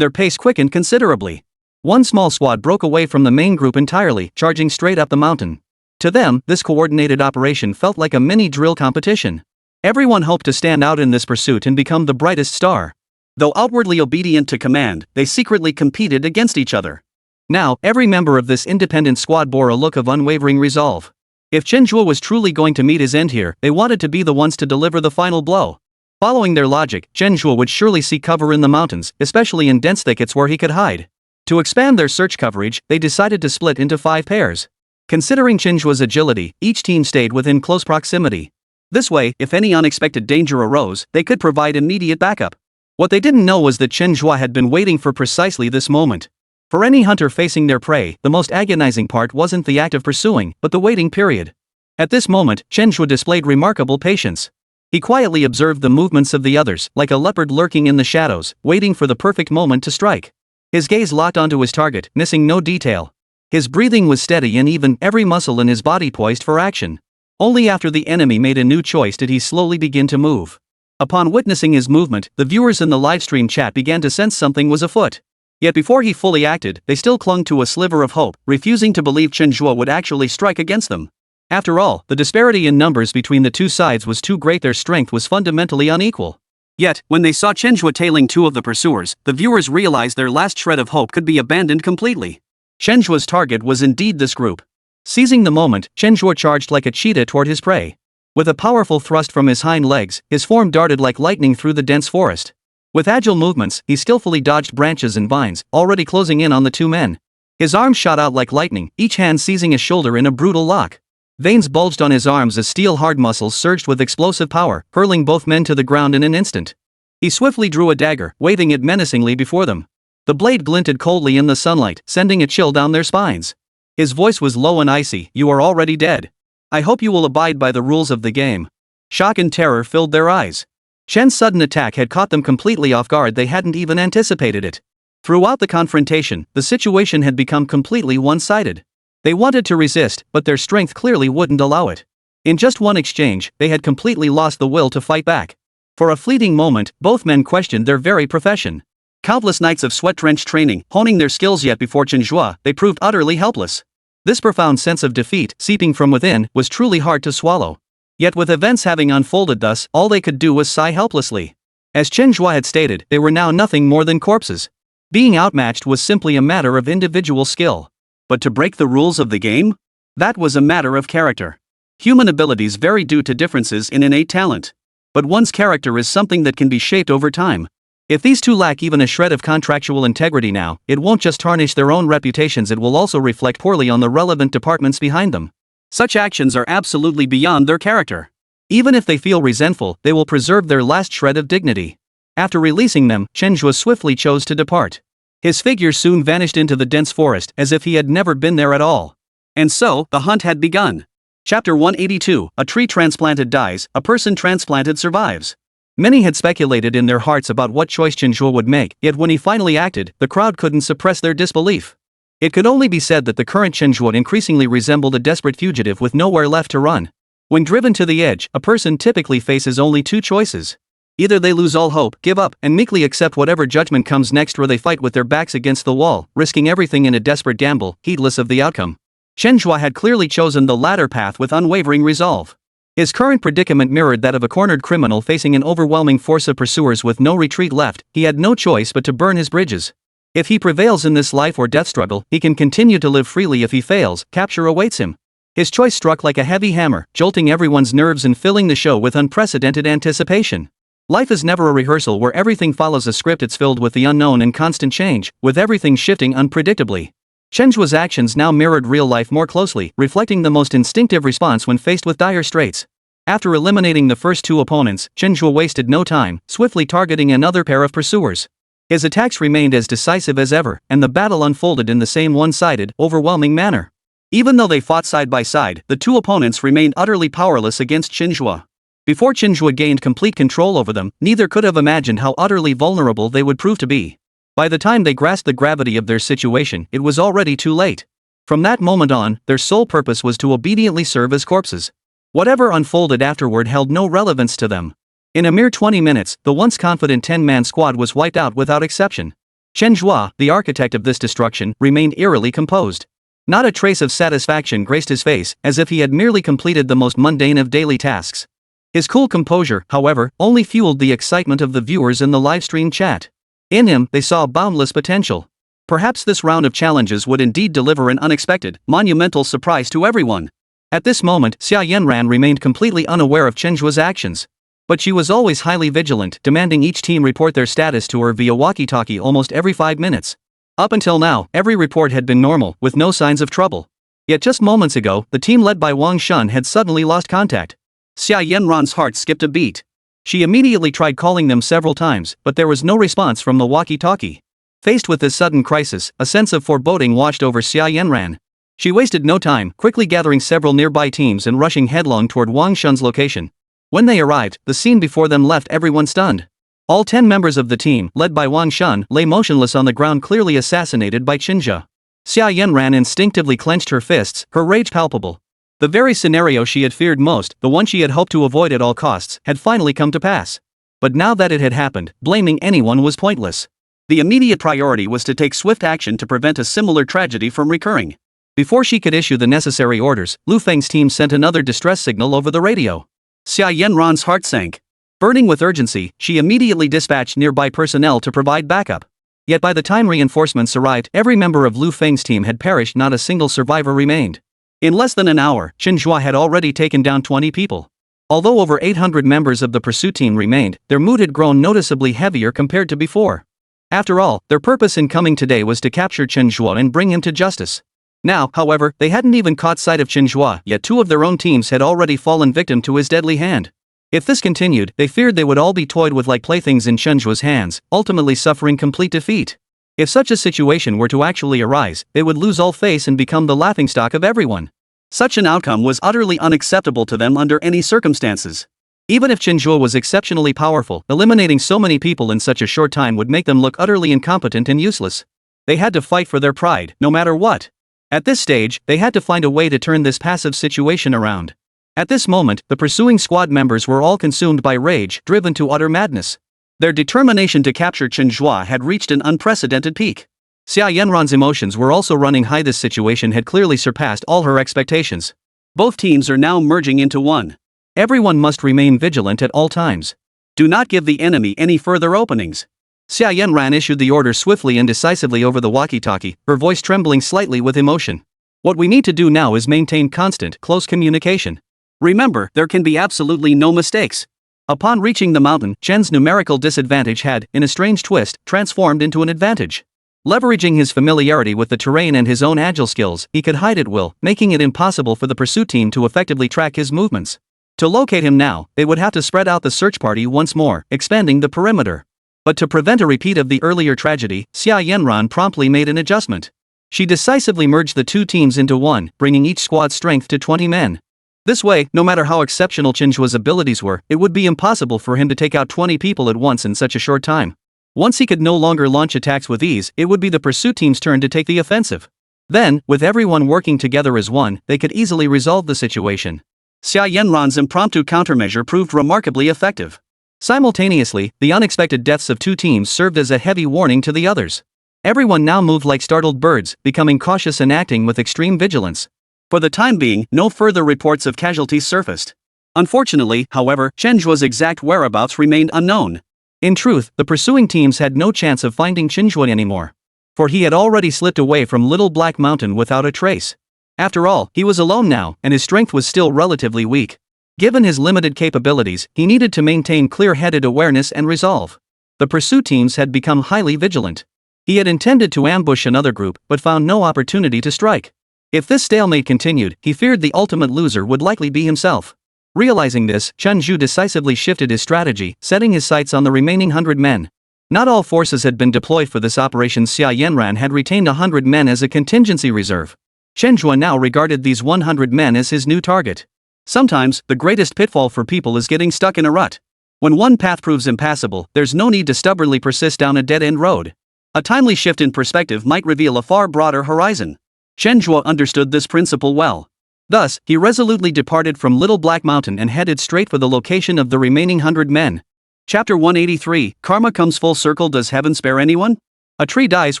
their pace quickened considerably. One small squad broke away from the main group entirely, charging straight up the mountain. To them, this coordinated operation felt like a mini drill competition. Everyone hoped to stand out in this pursuit and become the brightest star. Though outwardly obedient to command, they secretly competed against each other. Now, every member of this independent squad bore a look of unwavering resolve. If Chen Zhe was truly going to meet his end here, they wanted to be the ones to deliver the final blow. Following their logic, Chen Zhe would surely seek cover in the mountains, especially in dense thickets where he could hide. To expand their search coverage, they decided to split into 5 pairs. Considering Chen Zhe's agility, each team stayed within close proximity. This way, if any unexpected danger arose, they could provide immediate backup. What they didn't know was that Chen Zhe had been waiting for precisely this moment. For any hunter facing their prey, the most agonizing part wasn't the act of pursuing, but the waiting period. At this moment, Chen Zhe displayed remarkable patience. He quietly observed the movements of the others, like a leopard lurking in the shadows, waiting for the perfect moment to strike. His gaze locked onto his target, missing no detail. His breathing was steady and even, every muscle in his body poised for action. Only after the enemy made a new choice did he slowly begin to move. Upon witnessing his movement, the viewers in the livestream chat began to sense something was afoot. Yet before he fully acted, they still clung to a sliver of hope, refusing to believe Chen Zhe would actually strike against them. After all, the disparity in numbers between the two sides was too great, their strength was fundamentally unequal. Yet, when they saw Chen Zhe tailing 2 of the pursuers, the viewers realized their last shred of hope could be abandoned completely. Chen Zhe's target was indeed this group. Seizing the moment, Chen Zhe charged like a cheetah toward his prey. With a powerful thrust from his hind legs, his form darted like lightning through the dense forest. With agile movements, he skillfully dodged branches and vines, already closing in on the 2 men. His arms shot out like lightning, each hand seizing his shoulder in a brutal lock. Veins bulged on his arms as steel-hard muscles surged with explosive power, hurling both men to the ground in an instant. He swiftly drew a dagger, waving it menacingly before them. The blade glinted coldly in the sunlight, sending a chill down their spines. His voice was low and icy. "You are already dead. I hope you will abide by the rules of the game." Shock and terror filled their eyes. Chen's sudden attack had caught them completely off guard, they hadn't even anticipated it. Throughout the confrontation, the situation had become completely one-sided. They wanted to resist, but their strength clearly wouldn't allow it. In just one exchange, they had completely lost the will to fight back. For a fleeting moment, both men questioned their very profession. Countless nights of sweat-drenched training, honing their skills, yet before Chen Zhe, they proved utterly helpless. This profound sense of defeat, seeping from within, was truly hard to swallow. Yet with events having unfolded thus, all they could do was sigh helplessly. As Chen Zhe had stated, they were now nothing more than corpses. Being outmatched was simply a matter of individual skill. But to break the rules of the game? That was a matter of character. Human abilities vary due to differences in innate talent. But one's character is something that can be shaped over time. If these two lack even a shred of contractual integrity now, it won't just tarnish their own reputations, it will also reflect poorly on the relevant departments behind them. Such actions are absolutely beyond their character. Even if they feel resentful, they will preserve their last shred of dignity. After releasing them, Chen Zhe swiftly chose to depart. His figure soon vanished into the dense forest as if he had never been there at all. And so, the hunt had begun. Chapter 182, A tree transplanted dies, a person transplanted survives. Many had speculated in their hearts about what choice Chen Zhe would make, yet when he finally acted, the crowd couldn't suppress their disbelief. It could only be said that the current Chen Zhe increasingly resembled a desperate fugitive with nowhere left to run. When driven to the edge, a person typically faces only two choices. Either they lose all hope, give up, and meekly accept whatever judgment comes next, or they fight with their backs against the wall, risking everything in a desperate gamble, heedless of the outcome. Chen Zhe had clearly chosen the latter path with unwavering resolve. His current predicament mirrored that of a cornered criminal facing an overwhelming force of pursuers with no retreat left. He had no choice but to burn his bridges. If he prevails in this life or death struggle, he can continue to live freely. If he fails, capture awaits him. His choice struck like a heavy hammer, jolting everyone's nerves and filling the show with unprecedented anticipation. Life is never a rehearsal where everything follows a script. It's filled with the unknown and constant change, with everything shifting unpredictably. Chen Zhe's actions now mirrored real life more closely, reflecting the most instinctive response when faced with dire straits. After eliminating the first two opponents, Chen Zhe wasted no time, swiftly targeting another pair of pursuers. His attacks remained as decisive as ever, and the battle unfolded in the same one-sided, overwhelming manner. Even though they fought side by side, the two opponents remained utterly powerless against Chen Zhe. Before Chen Zhe gained complete control over them, neither could have imagined how utterly vulnerable they would prove to be. By the time they grasped the gravity of their situation, it was already too late. From that moment on, their sole purpose was to obediently serve as corpses. Whatever unfolded afterward held no relevance to them. In a mere 20 minutes, the once confident 10-man squad was wiped out without exception. Chen Zhe, the architect of this destruction, remained eerily composed. Not a trace of satisfaction graced his face, as if he had merely completed the most mundane of daily tasks. His cool composure, however, only fueled the excitement of the viewers in the livestream chat. In him, they saw boundless potential. Perhaps this round of challenges would indeed deliver an unexpected, monumental surprise to everyone. At this moment, Xia Yanran remained completely unaware of Chen Zhe's actions. But she was always highly vigilant, demanding each team report their status to her via walkie-talkie almost every 5 minutes. Up until now, every report had been normal, with no signs of trouble. Yet just moments ago, the team led by Wang Shun had suddenly lost contact. Xia Yanran's heart skipped a beat. She immediately tried calling them several times, but there was no response from the walkie-talkie. Faced with this sudden crisis, a sense of foreboding washed over Xia Yanran. She wasted no time, quickly gathering several nearby teams and rushing headlong toward Wang Shun's location. When they arrived, the scene before them left everyone stunned. All 10 members of the team, led by Wang Shun, lay motionless on the ground, clearly assassinated by Chen Zhe. Xia Yanran instinctively clenched her fists, her rage palpable. The very scenario she had feared most, the one she had hoped to avoid at all costs, had finally come to pass. But now that it had happened, blaming anyone was pointless. The immediate priority was to take swift action to prevent a similar tragedy from recurring. Before she could issue the necessary orders, Lu Feng's team sent another distress signal over the radio. Xia Yanran's heart sank. Burning with urgency, she immediately dispatched nearby personnel to provide backup. Yet by the time reinforcements arrived, every member of Lu Feng's team had perished, not a single survivor remained. In less than an hour, Chen Zhe had already taken down 20 people. Although over 800 members of the pursuit team remained, their mood had grown noticeably heavier compared to before. After all, their purpose in coming today was to capture Chen Zhe and bring him to justice. Now, however, they hadn't even caught sight of Chen Zhe, yet 2 of their own teams had already fallen victim to his deadly hand. If this continued, they feared they would all be toyed with like playthings in Chen Zhe's hands, ultimately suffering complete defeat. If such a situation were to actually arise, they would lose all face and become the laughingstock of everyone. Such an outcome was utterly unacceptable to them under any circumstances. Even if Chen Zhe was exceptionally powerful, eliminating so many people in such a short time would make them look utterly incompetent and useless. They had to fight for their pride, no matter what. At this stage, they had to find a way to turn this passive situation around. At this moment, the pursuing squad members were all consumed by rage, driven to utter madness. Their determination to capture Chen Zhe had reached an unprecedented peak. Xia Yanran's emotions were also running high. This situation had clearly surpassed all her expectations. Both teams are now merging into one. Everyone must remain vigilant at all times. Do not give the enemy any further openings. Xia Yanran issued the order swiftly and decisively over the walkie-talkie, her voice trembling slightly with emotion. What we need to do now is maintain constant, close communication. Remember, there can be absolutely no mistakes. Upon reaching the mountain, Chen's numerical disadvantage had, in a strange twist, transformed into an advantage. Leveraging his familiarity with the terrain and his own agile skills, he could hide at will, making it impossible for the pursuit team to effectively track his movements. To locate him now, they would have to spread out the search party once more, expanding the perimeter. But to prevent a repeat of the earlier tragedy, Xia Yanran promptly made an adjustment. She decisively merged the two teams into one, bringing each squad's strength to 20 men. This way, no matter how exceptional Chen Zhe's abilities were, it would be impossible for him to take out 20 people at once in such a short time. Once he could no longer launch attacks with ease, it would be the pursuit team's turn to take the offensive. Then, with everyone working together as one, they could easily resolve the situation. Xia Yanran's impromptu countermeasure proved remarkably effective. Simultaneously, the unexpected deaths of two teams served as a heavy warning to the others. Everyone now moved like startled birds, becoming cautious and acting with extreme vigilance. For the time being, no further reports of casualties surfaced. Unfortunately, however, Chen Zhe's exact whereabouts remained unknown. In truth, the pursuing teams had no chance of finding Chen Zhe anymore. For he had already slipped away from Little Black Mountain without a trace. After all, he was alone now, and his strength was still relatively weak. Given his limited capabilities, he needed to maintain clear-headed awareness and resolve. The pursuit teams had become highly vigilant. He had intended to ambush another group, but found no opportunity to strike. If this stalemate continued, he feared the ultimate loser would likely be himself. Realizing this, Chen Zhe decisively shifted his strategy, setting his sights on the remaining 100 men. Not all forces had been deployed for this operation. Xia Yanran had retained 100 men as a contingency reserve. Chen Zhe now regarded these 100 men as his new target. Sometimes, the greatest pitfall for people is getting stuck in a rut. When one path proves impassable, there's no need to stubbornly persist down a dead-end road. A timely shift in perspective might reveal a far broader horizon. Chen Zhe understood this principle well. Thus, he resolutely departed from Little Black Mountain and headed straight for the location of the remaining 100 men. Chapter 183, Karma comes full circle. Does heaven spare anyone? A tree dies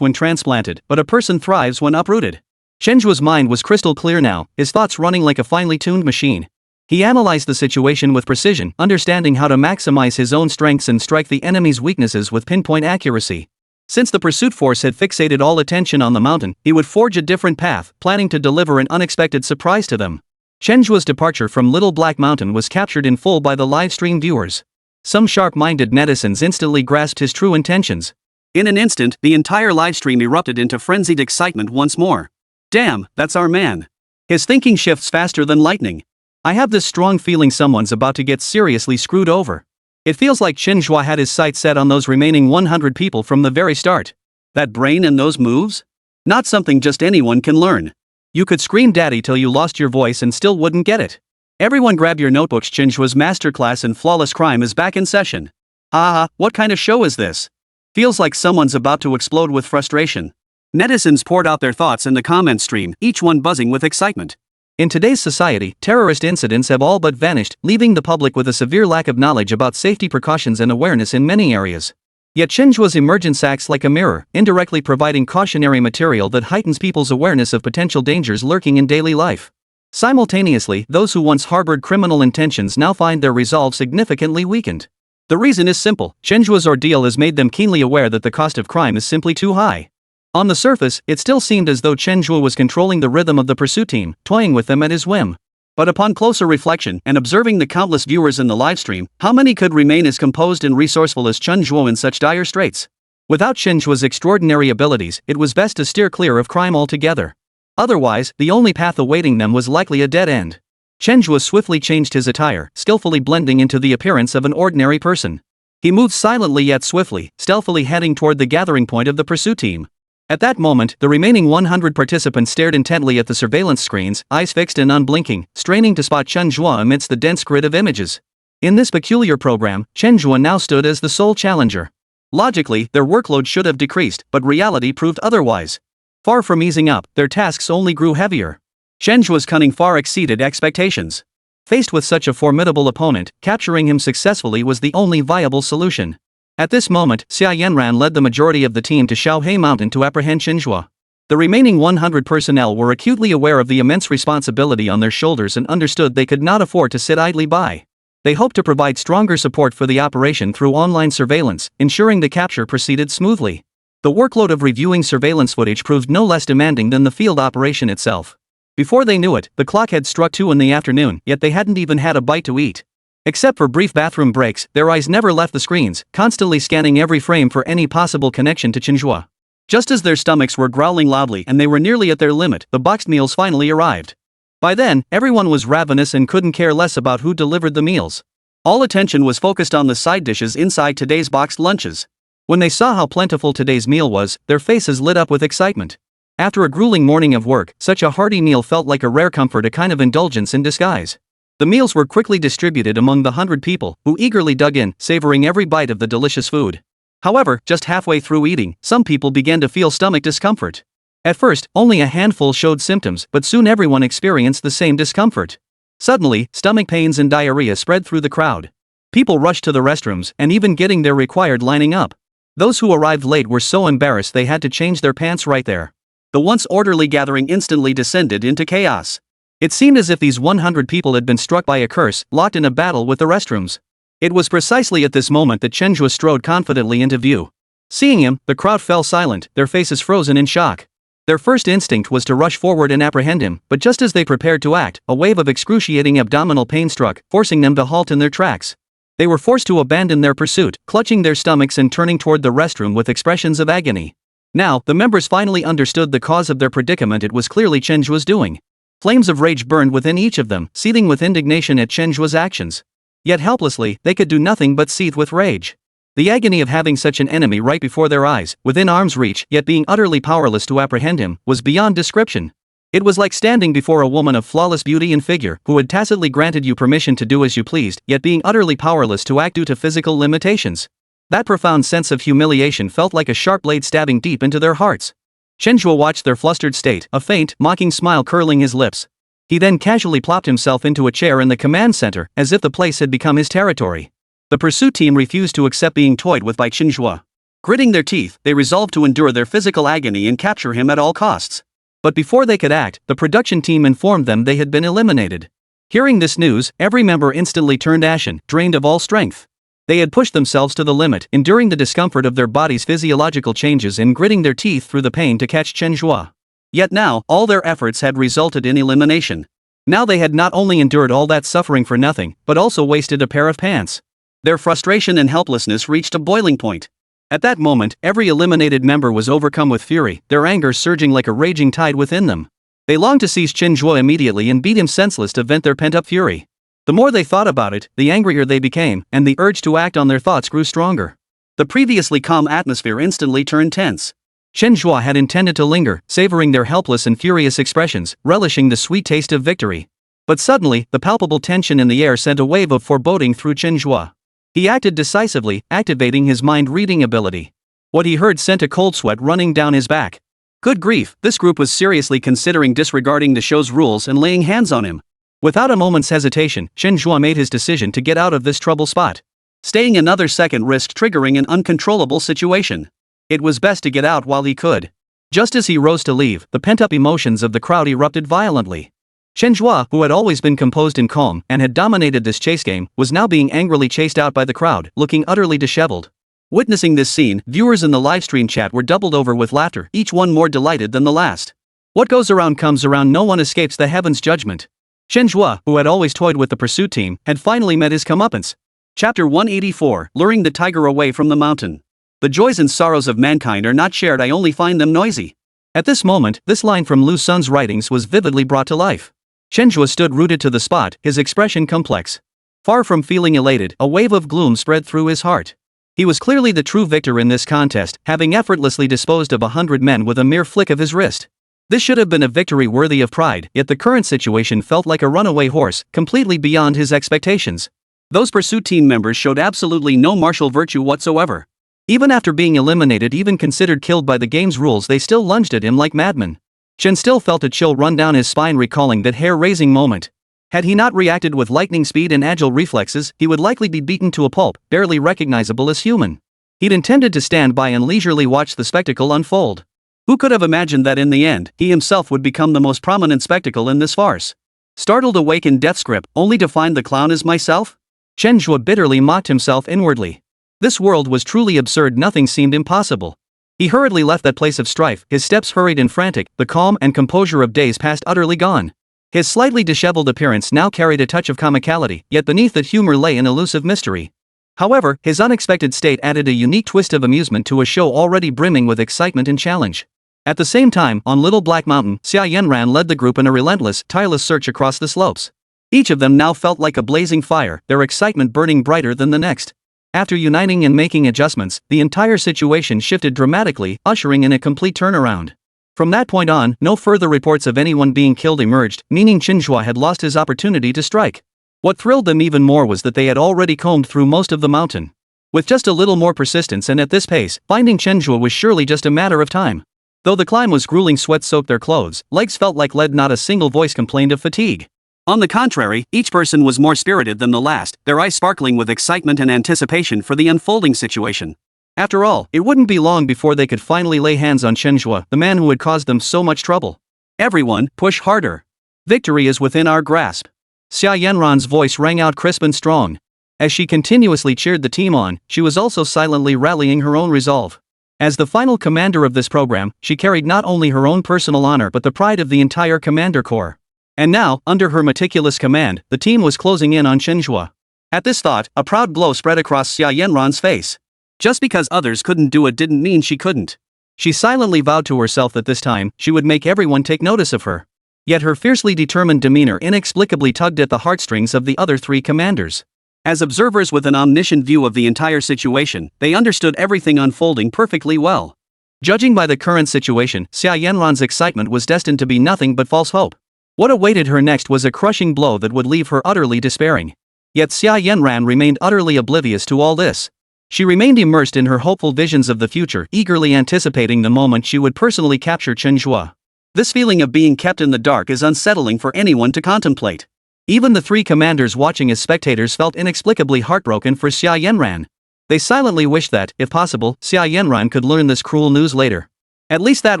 when transplanted, but a person thrives when uprooted. Chen Zhe's mind was crystal clear now, his thoughts running like a finely tuned machine. He analyzed the situation with precision, understanding how to maximize his own strengths and strike the enemy's weaknesses with pinpoint accuracy. Since the pursuit force had fixated all attention on the mountain, he would forge a different path, planning to deliver an unexpected surprise to them. Chen Zhe's departure from Little Black Mountain was captured in full by the livestream viewers. Some sharp-minded netizens instantly grasped his true intentions. In an instant, the entire livestream erupted into frenzied excitement once more. Damn, that's our man. His thinking shifts faster than lightning. I have this strong feeling someone's about to get seriously screwed over. It feels like Chen Zhe had his sights set on those remaining 100 people from the very start. That brain and those moves? Not something just anyone can learn. You could scream daddy till you lost your voice and still wouldn't get it. Everyone grab your notebooks. Chen Zhe's masterclass in flawless crime is back in session. Haha, what kind of show is this? Feels like someone's about to explode with frustration. Netizens poured out their thoughts in the comment stream, each one buzzing with excitement. In today's society, terrorist incidents have all but vanished, leaving the public with a severe lack of knowledge about safety precautions and awareness in many areas. Yet Chen Zhe's emergence acts like a mirror, indirectly providing cautionary material that heightens people's awareness of potential dangers lurking in daily life. Simultaneously, those who once harbored criminal intentions now find their resolve significantly weakened. The reason is simple: Chen Zhe's ordeal has made them keenly aware that the cost of crime is simply too high. On the surface, it still seemed as though Chen Zhe was controlling the rhythm of the pursuit team, toying with them at his whim. But upon closer reflection, and observing the countless viewers in the livestream, how many could remain as composed and resourceful as Chen Zhe in such dire straits? Without Chen Zhe's extraordinary abilities, it was best to steer clear of crime altogether. Otherwise, the only path awaiting them was likely a dead end. Chen Zhe swiftly changed his attire, skillfully blending into the appearance of an ordinary person. He moved silently yet swiftly, stealthily heading toward the gathering point of the pursuit team. At that moment, the remaining 100 participants stared intently at the surveillance screens, eyes fixed and unblinking, straining to spot Chen Zhe amidst the dense grid of images. In this peculiar program, Chen Zhe now stood as the sole challenger. Logically, their workload should have decreased, but reality proved otherwise. Far from easing up, their tasks only grew heavier. Chen Zhe's cunning far exceeded expectations. Faced with such a formidable opponent, capturing him successfully was the only viable solution. At this moment, Xia Yanran led the majority of the team to Shaohe Mountain to apprehend Chen Zhe. The remaining 100 personnel were acutely aware of the immense responsibility on their shoulders and understood they could not afford to sit idly by. They hoped to provide stronger support for the operation through online surveillance, ensuring the capture proceeded smoothly. The workload of reviewing surveillance footage proved no less demanding than the field operation itself. Before they knew it, the clock had struck 2 in the afternoon, yet they hadn't even had a bite to eat. Except for brief bathroom breaks, their eyes never left the screens, constantly scanning every frame for any possible connection to Chen Zhe. Just as their stomachs were growling loudly and they were nearly at their limit, the boxed meals finally arrived. By then, everyone was ravenous and couldn't care less about who delivered the meals. All attention was focused on the side dishes inside today's boxed lunches. When they saw how plentiful today's meal was, their faces lit up with excitement. After a grueling morning of work, such a hearty meal felt like a rare comfort, a kind of indulgence in disguise. The meals were quickly distributed among the 100 people, who eagerly dug in, savoring every bite of the delicious food. However, just halfway through eating, some people began to feel stomach discomfort. At first, only a handful showed symptoms, but soon everyone experienced the same discomfort. Suddenly, stomach pains and diarrhea spread through the crowd. People rushed to the restrooms, and even getting there required lining up. Those who arrived late were so embarrassed they had to change their pants right there. The once orderly gathering instantly descended into chaos. It seemed as if these 100 people had been struck by a curse, locked in a battle with the restrooms. It was precisely at this moment that Chen Zhe strode confidently into view. Seeing him, the crowd fell silent, their faces frozen in shock. Their first instinct was to rush forward and apprehend him, but just as they prepared to act, a wave of excruciating abdominal pain struck, forcing them to halt in their tracks. They were forced to abandon their pursuit, clutching their stomachs and turning toward the restroom with expressions of agony. Now, the members finally understood the cause of their predicament. It was clearly Chen Zhe's doing. Flames of rage burned within each of them, seething with indignation at Chen Zhe's actions. Yet helplessly, they could do nothing but seethe with rage. The agony of having such an enemy right before their eyes, within arm's reach, yet being utterly powerless to apprehend him, was beyond description. It was like standing before a woman of flawless beauty and figure, who had tacitly granted you permission to do as you pleased, yet being utterly powerless to act due to physical limitations. That profound sense of humiliation felt like a sharp blade stabbing deep into their hearts. Chen Zhe watched their flustered state, a faint, mocking smile curling his lips. He then casually plopped himself into a chair in the command center, as if the place had become his territory. The pursuit team refused to accept being toyed with by Chen Zhe. Gritting their teeth, they resolved to endure their physical agony and capture him at all costs. But before they could act, the production team informed them they had been eliminated. Hearing this news, every member instantly turned ashen, drained of all strength. They had pushed themselves to the limit, enduring the discomfort of their body's physiological changes and gritting their teeth through the pain to catch Chen Zhe. Yet now, all their efforts had resulted in elimination. Now they had not only endured all that suffering for nothing, but also wasted a pair of pants. Their frustration and helplessness reached a boiling point. At that moment, every eliminated member was overcome with fury, their anger surging like a raging tide within them. They longed to seize Chen Zhe immediately and beat him senseless to vent their pent-up fury. The more they thought about it, the angrier they became, and the urge to act on their thoughts grew stronger. The previously calm atmosphere instantly turned tense. Chen Zhe had intended to linger, savoring their helpless and furious expressions, relishing the sweet taste of victory. But suddenly, the palpable tension in the air sent a wave of foreboding through Chen Zhe. He acted decisively, activating his mind-reading ability. What he heard sent a cold sweat running down his back. Good grief, this group was seriously considering disregarding the show's rules and laying hands on him. Without a moment's hesitation, Chen Zhe made his decision to get out of this trouble spot. Staying another second risked triggering an uncontrollable situation. It was best to get out while he could. Just as he rose to leave, the pent-up emotions of the crowd erupted violently. Chen Zhe, who had always been composed and calm and had dominated this chase game, was now being angrily chased out by the crowd, looking utterly disheveled. Witnessing this scene, viewers in the livestream chat were doubled over with laughter, each one more delighted than the last. What goes around comes around, no one escapes the heavens' judgment. Chen Zhe, who had always toyed with the pursuit team, had finally met his comeuppance. Chapter 184, Luring the Tiger Away from the Mountain. The joys and sorrows of mankind are not shared, I only find them noisy. At this moment, this line from Lu Sun's writings was vividly brought to life. Chen Zhe stood rooted to the spot, his expression complex. Far from feeling elated, a wave of gloom spread through his heart. He was clearly the true victor in this contest, having effortlessly disposed of 100 men with a mere flick of his wrist. This should have been a victory worthy of pride, yet the current situation felt like a runaway horse, completely beyond his expectations. Those pursuit team members showed absolutely no martial virtue whatsoever. Even after being eliminated, even considered killed by the game's rules, they still lunged at him like madmen. Chen still felt a chill run down his spine recalling that hair-raising moment. Had he not reacted with lightning speed and agile reflexes, he would likely be beaten to a pulp, barely recognizable as human. He'd intended to stand by and leisurely watch the spectacle unfold. Who could have imagined that in the end, he himself would become the most prominent spectacle in this farce? Startled awake in death's grip, only to find the clown is myself? Chen Zhe bitterly mocked himself inwardly. This world was truly absurd, nothing seemed impossible. He hurriedly left that place of strife, his steps hurried and frantic, the calm and composure of days past utterly gone. His slightly disheveled appearance now carried a touch of comicality, yet beneath that humor lay an elusive mystery. However, his unexpected state added a unique twist of amusement to a show already brimming with excitement and challenge. At the same time, on Little Black Mountain, Xia Yanran led the group in a relentless, tireless search across the slopes. Each of them now felt like a blazing fire, their excitement burning brighter than the next. After uniting and making adjustments, the entire situation shifted dramatically, ushering in a complete turnaround. From that point on, no further reports of anyone being killed emerged, meaning Chen Zhe had lost his opportunity to strike. What thrilled them even more was that they had already combed through most of the mountain. With just a little more persistence and at this pace, finding Chen Zhe was surely just a matter of time. Though the climb was grueling, sweat soaked their clothes, legs felt like lead, not a single voice complained of fatigue. On the contrary, each person was more spirited than the last, their eyes sparkling with excitement and anticipation for the unfolding situation. After all, it wouldn't be long before they could finally lay hands on Chen Zhe, the man who had caused them so much trouble. Everyone, push harder. Victory is within our grasp. Xia Yanran's voice rang out crisp and strong. As she continuously cheered the team on, she was also silently rallying her own resolve. As the final commander of this program, she carried not only her own personal honor but the pride of the entire Commander Corps. And now, under her meticulous command, the team was closing in on Chen Zhe. At this thought, a proud glow spread across Xia Yanran's face. Just because others couldn't do it didn't mean she couldn't. She silently vowed to herself that this time, she would make everyone take notice of her. Yet her fiercely determined demeanor inexplicably tugged at the heartstrings of the other three commanders. As observers with an omniscient view of the entire situation, they understood everything unfolding perfectly well. Judging by the current situation, Xia Yanran's excitement was destined to be nothing but false hope. What awaited her next was a crushing blow that would leave her utterly despairing. Yet Xia Yanran remained utterly oblivious to all this. She remained immersed in her hopeful visions of the future, eagerly anticipating the moment she would personally capture Chen Zhe. This feeling of being kept in the dark is unsettling for anyone to contemplate. Even the three commanders watching as spectators felt inexplicably heartbroken for Xia Yanran. They silently wished that, if possible, Xia Yanran could learn this cruel news later. At least that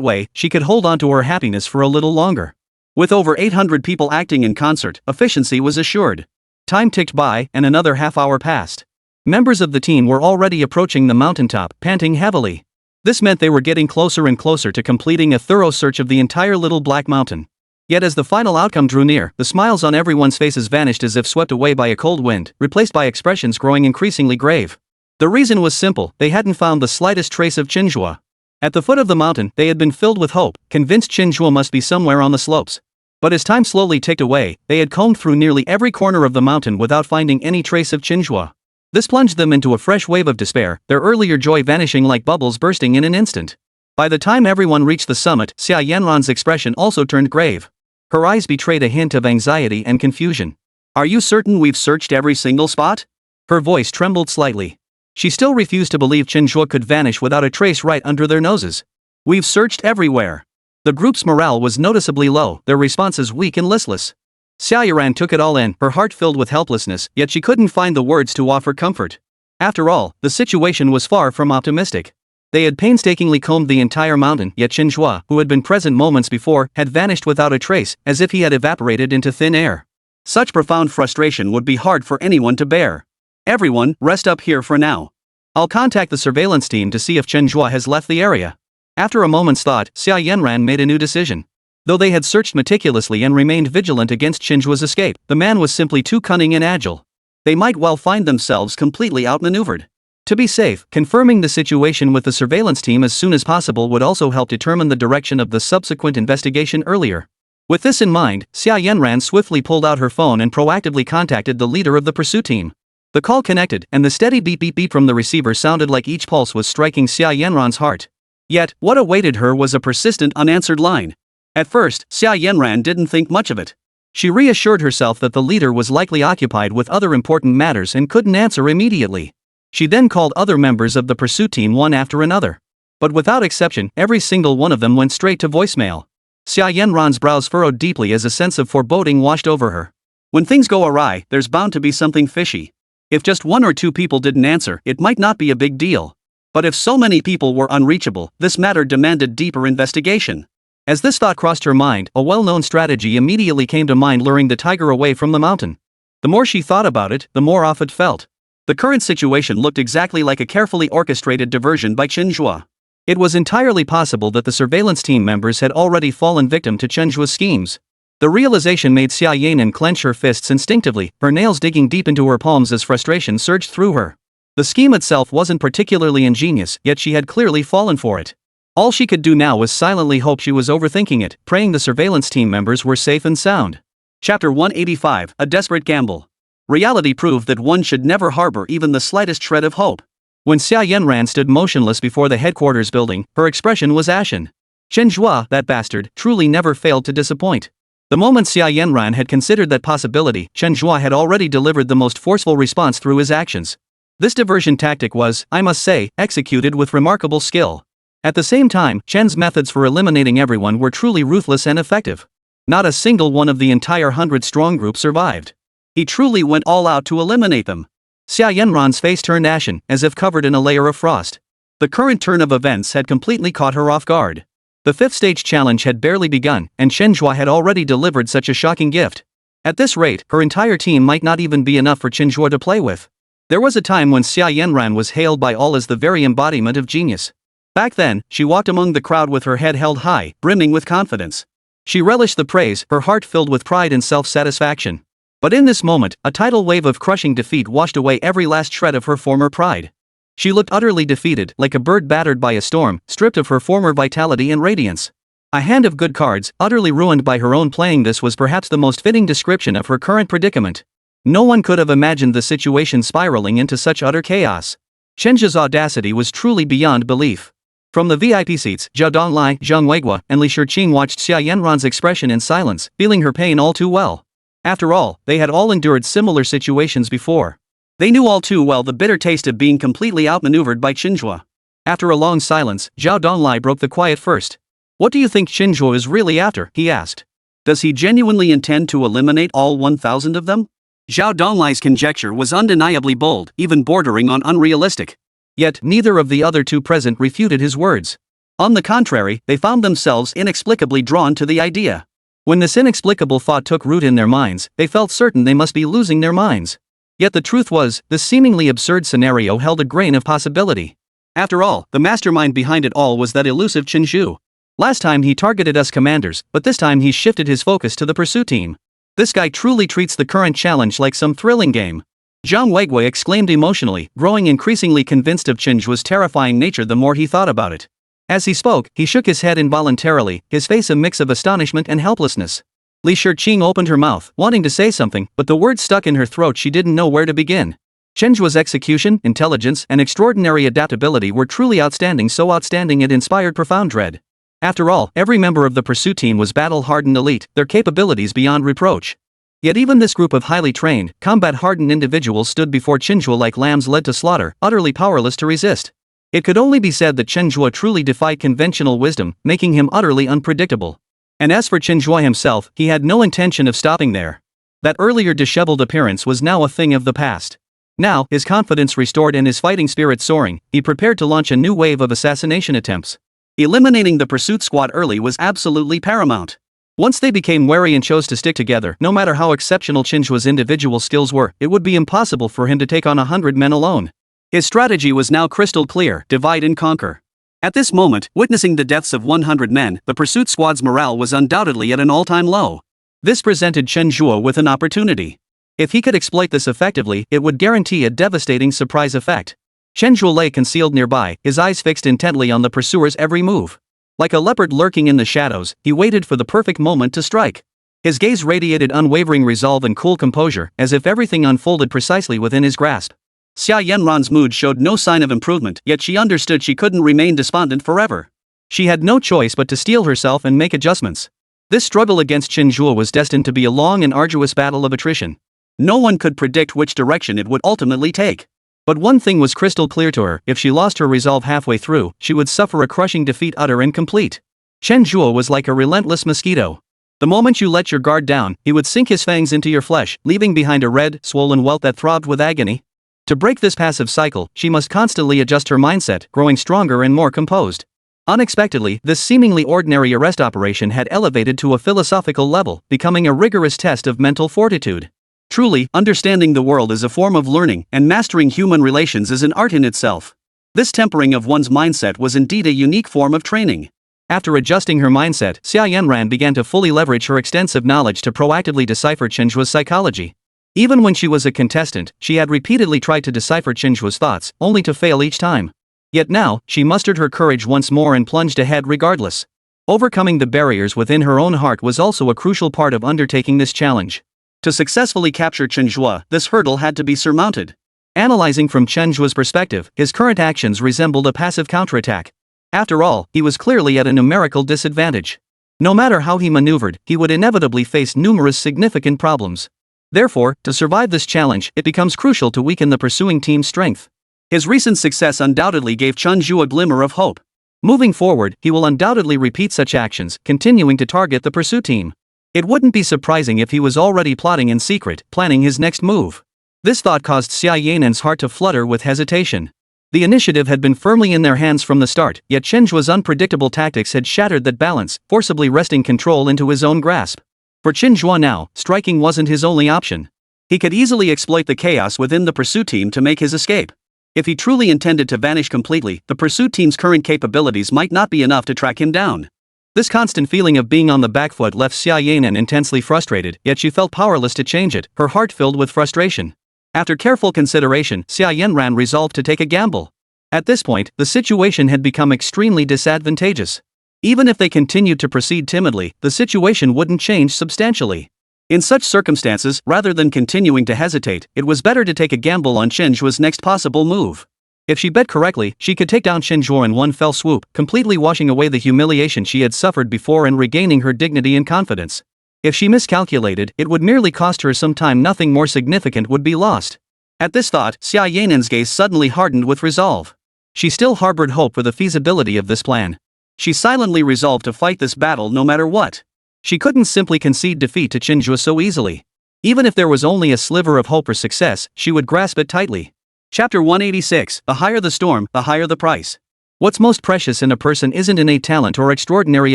way, she could hold on to her happiness for a little longer. With over 800 people acting in concert, efficiency was assured. Time ticked by, and another half-hour passed. Members of the team were already approaching the mountaintop, panting heavily. This meant they were getting closer and closer to completing a thorough search of the entire Little Black Mountain. Yet as the final outcome drew near, the smiles on everyone's faces vanished as if swept away by a cold wind, replaced by expressions growing increasingly grave. The reason was simple: they hadn't found the slightest trace of Chen Zhe. At the foot of the mountain, they had been filled with hope, convinced Chen Zhe must be somewhere on the slopes. But as time slowly ticked away, they had combed through nearly every corner of the mountain without finding any trace of Chen Zhe. This plunged them into a fresh wave of despair, their earlier joy vanishing like bubbles bursting in an instant. By the time everyone reached the summit, Xia Yanran's expression also turned grave. Her eyes betrayed a hint of anxiety and confusion. "Are you certain we've searched every single spot?" Her voice trembled slightly. She still refused to believe Chen Zhe could vanish without a trace right under their noses. "We've searched everywhere." The group's morale was noticeably low, their responses weak and listless. Xia Yanran took it all in, her heart filled with helplessness, yet she couldn't find the words to offer comfort. After all, the situation was far from optimistic. They had painstakingly combed the entire mountain, yet Chen Zhe, who had been present moments before, had vanished without a trace, as if he had evaporated into thin air. Such profound frustration would be hard for anyone to bear. "Everyone, rest up here for now. I'll contact the surveillance team to see if Chen Zhe has left the area." After a moment's thought, Xia Yanran made a new decision. Though they had searched meticulously and remained vigilant against Chen Zhe's escape, the man was simply too cunning and agile. They might well find themselves completely outmaneuvered. To be safe, confirming the situation with the surveillance team as soon as possible would also help determine the direction of the subsequent investigation earlier. With this in mind, Xia Yanran swiftly pulled out her phone and proactively contacted the leader of the pursuit team. The call connected, and the steady beep beep beep from the receiver sounded like each pulse was striking Xia Yanran's heart. Yet, what awaited her was a persistent unanswered line. At first, Xia Yanran didn't think much of it. She reassured herself that the leader was likely occupied with other important matters and couldn't answer immediately. She then called other members of the pursuit team one after another. But without exception, every single one of them went straight to voicemail. Xia Yanran's brows furrowed deeply as a sense of foreboding washed over her. When things go awry, there's bound to be something fishy. If just one or two people didn't answer, it might not be a big deal. But if so many people were unreachable, this matter demanded deeper investigation. As this thought crossed her mind, a well-known strategy immediately came to mind, luring the tiger away from the mountain. The more she thought about it, the more off it felt. The current situation looked exactly like a carefully orchestrated diversion by Chen Zhe. It was entirely possible that the surveillance team members had already fallen victim to Chen Zhe's schemes. The realization made Xia Yanan clench her fists instinctively, her nails digging deep into her palms as frustration surged through her. The scheme itself wasn't particularly ingenious, yet she had clearly fallen for it. All she could do now was silently hope she was overthinking it, praying the surveillance team members were safe and sound. Chapter 185, A Desperate Gamble. Reality proved that one should never harbor even the slightest shred of hope. When Xia Yanran stood motionless before the headquarters building, her expression was ashen. Chen Zhe, that bastard, truly never failed to disappoint. The moment Xia Yanran had considered that possibility, Chen Zhe had already delivered the most forceful response through his actions. This diversion tactic was, I must say, executed with remarkable skill. At the same time, Chen's methods for eliminating everyone were truly ruthless and effective. Not a single one of the entire 100-strong group survived. He truly went all out to eliminate them. Xia Yanran's face turned ashen, as if covered in a layer of frost. The current turn of events had completely caught her off guard. The fifth stage challenge had barely begun, and Chen Zhe had already delivered such a shocking gift. At this rate, her entire team might not even be enough for Chen Zhe to play with. There was a time when Xia Yanran was hailed by all as the very embodiment of genius. Back then, she walked among the crowd with her head held high, brimming with confidence. She relished the praise, her heart filled with pride and self-satisfaction. But in this moment, a tidal wave of crushing defeat washed away every last shred of her former pride. She looked utterly defeated, like a bird battered by a storm, stripped of her former vitality and radiance. A hand of good cards, utterly ruined by her own playing. This was perhaps the most fitting description of her current predicament. No one could have imagined the situation spiraling into such utter chaos. Chen Zhe's audacity was truly beyond belief. From the VIP seats, Zhao Donglai, Zhang Weiguo, and Li Shiqing watched Xia Yanran's expression in silence, feeling her pain all too well. After all, they had all endured similar situations before. They knew all too well the bitter taste of being completely outmaneuvered by Chen Zhe. After a long silence, Zhao Donglai broke the quiet first. What do you think Chen Zhe is really after? He asked. Does he genuinely intend to eliminate all 1,000 of them? Zhao Donglai's conjecture was undeniably bold, even bordering on unrealistic. Yet, neither of the other two present refuted his words. On the contrary, they found themselves inexplicably drawn to the idea. When this inexplicable thought took root in their minds, they felt certain they must be losing their minds. Yet the truth was, this seemingly absurd scenario held a grain of possibility. After all, the mastermind behind it all was that elusive Chen Zhe. Last time he targeted us commanders, but this time he shifted his focus to the pursuit team. This guy truly treats the current challenge like some thrilling game. Zhang Weiguo exclaimed emotionally, growing increasingly convinced of Chen Zhe's terrifying nature the more he thought about it. As he spoke, he shook his head involuntarily, his face a mix of astonishment and helplessness. Li Shiqing opened her mouth, wanting to say something, but the words stuck in her throat. She didn't know where to begin. Chen Zhe's execution, intelligence, and extraordinary adaptability were truly outstanding, so outstanding it inspired profound dread. After all, every member of the pursuit team was battle-hardened elite, their capabilities beyond reproach. Yet even this group of highly trained, combat-hardened individuals stood before Chen Zhe like lambs led to slaughter, utterly powerless to resist. It could only be said that Chen Zhe truly defied conventional wisdom, making him utterly unpredictable. And as for Chen Zhe himself, he had no intention of stopping there. That earlier disheveled appearance was now a thing of the past. Now, his confidence restored and his fighting spirit soaring, he prepared to launch a new wave of assassination attempts. Eliminating the pursuit squad early was absolutely paramount. Once they became wary and chose to stick together, no matter how exceptional Chen Zhe's individual skills were, it would be impossible for him to take on 100 men alone. His strategy was now crystal clear: divide and conquer. At this moment, witnessing the deaths of 100 men, the pursuit squad's morale was undoubtedly at an all-time low. This presented Chen Zhe with an opportunity. If he could exploit this effectively, it would guarantee a devastating surprise effect. Chen Zhe lay concealed nearby, his eyes fixed intently on the pursuer's every move. Like a leopard lurking in the shadows, he waited for the perfect moment to strike. His gaze radiated unwavering resolve and cool composure, as if everything unfolded precisely within his grasp. Xia Yanran's mood showed no sign of improvement, yet she understood she couldn't remain despondent forever. She had no choice but to steel herself and make adjustments. This struggle against Chen Zhe was destined to be a long and arduous battle of attrition. No one could predict which direction it would ultimately take. But one thing was crystal clear to her: if she lost her resolve halfway through, she would suffer a crushing defeat, utter and complete. Chen Zhe was like a relentless mosquito. The moment you let your guard down, he would sink his fangs into your flesh, leaving behind a red, swollen welt that throbbed with agony. To break this passive cycle, she must constantly adjust her mindset, growing stronger and more composed. Unexpectedly, this seemingly ordinary arrest operation had elevated to a philosophical level, becoming a rigorous test of mental fortitude. Truly, understanding the world is a form of learning, and mastering human relations is an art in itself. This tempering of one's mindset was indeed a unique form of training. After adjusting her mindset, Xia Yanran began to fully leverage her extensive knowledge to proactively decipher Chen Zhe's psychology. Even when she was a contestant, she had repeatedly tried to decipher Chen Zhe's thoughts, only to fail each time. Yet now, she mustered her courage once more and plunged ahead regardless. Overcoming the barriers within her own heart was also a crucial part of undertaking this challenge. To successfully capture Chen Zhe, this hurdle had to be surmounted. Analyzing from Chen Zhe's perspective, his current actions resembled a passive counterattack. After all, he was clearly at a numerical disadvantage. No matter how he maneuvered, he would inevitably face numerous significant problems. Therefore, to survive this challenge, it becomes crucial to weaken the pursuing team's strength. His recent success undoubtedly gave Chen Zhe a glimmer of hope. Moving forward, he will undoubtedly repeat such actions, continuing to target the pursuit team. It wouldn't be surprising if he was already plotting in secret, planning his next move. This thought caused Xia Yanan's heart to flutter with hesitation. The initiative had been firmly in their hands from the start, yet Chen Zhe's unpredictable tactics had shattered that balance, forcibly wresting control into his own grasp. For Chen Zhe now, striking wasn't his only option. He could easily exploit the chaos within the pursuit team to make his escape. If he truly intended to vanish completely, the pursuit team's current capabilities might not be enough to track him down. This constant feeling of being on the back foot left Xia Yanan intensely frustrated, yet she felt powerless to change it, her heart filled with frustration. After careful consideration, Xia Yanran resolved to take a gamble. At this point, the situation had become extremely disadvantageous. Even if they continued to proceed timidly, the situation wouldn't change substantially. In such circumstances, rather than continuing to hesitate, it was better to take a gamble on Chen Zhe's next possible move. If she bet correctly, she could take down Chen Zhe in one fell swoop, completely washing away the humiliation she had suffered before and regaining her dignity and confidence. If she miscalculated, it would merely cost her some time. Nothing more significant would be lost. At this thought, Xia Yanan's gaze suddenly hardened with resolve. She still harbored hope for the feasibility of this plan. She silently resolved to fight this battle no matter what. She couldn't simply concede defeat to Chen Zhe so easily. Even if there was only a sliver of hope for success, she would grasp it tightly. Chapter 186, The higher the storm, the higher the price. What's most precious in a person isn't innate talent or extraordinary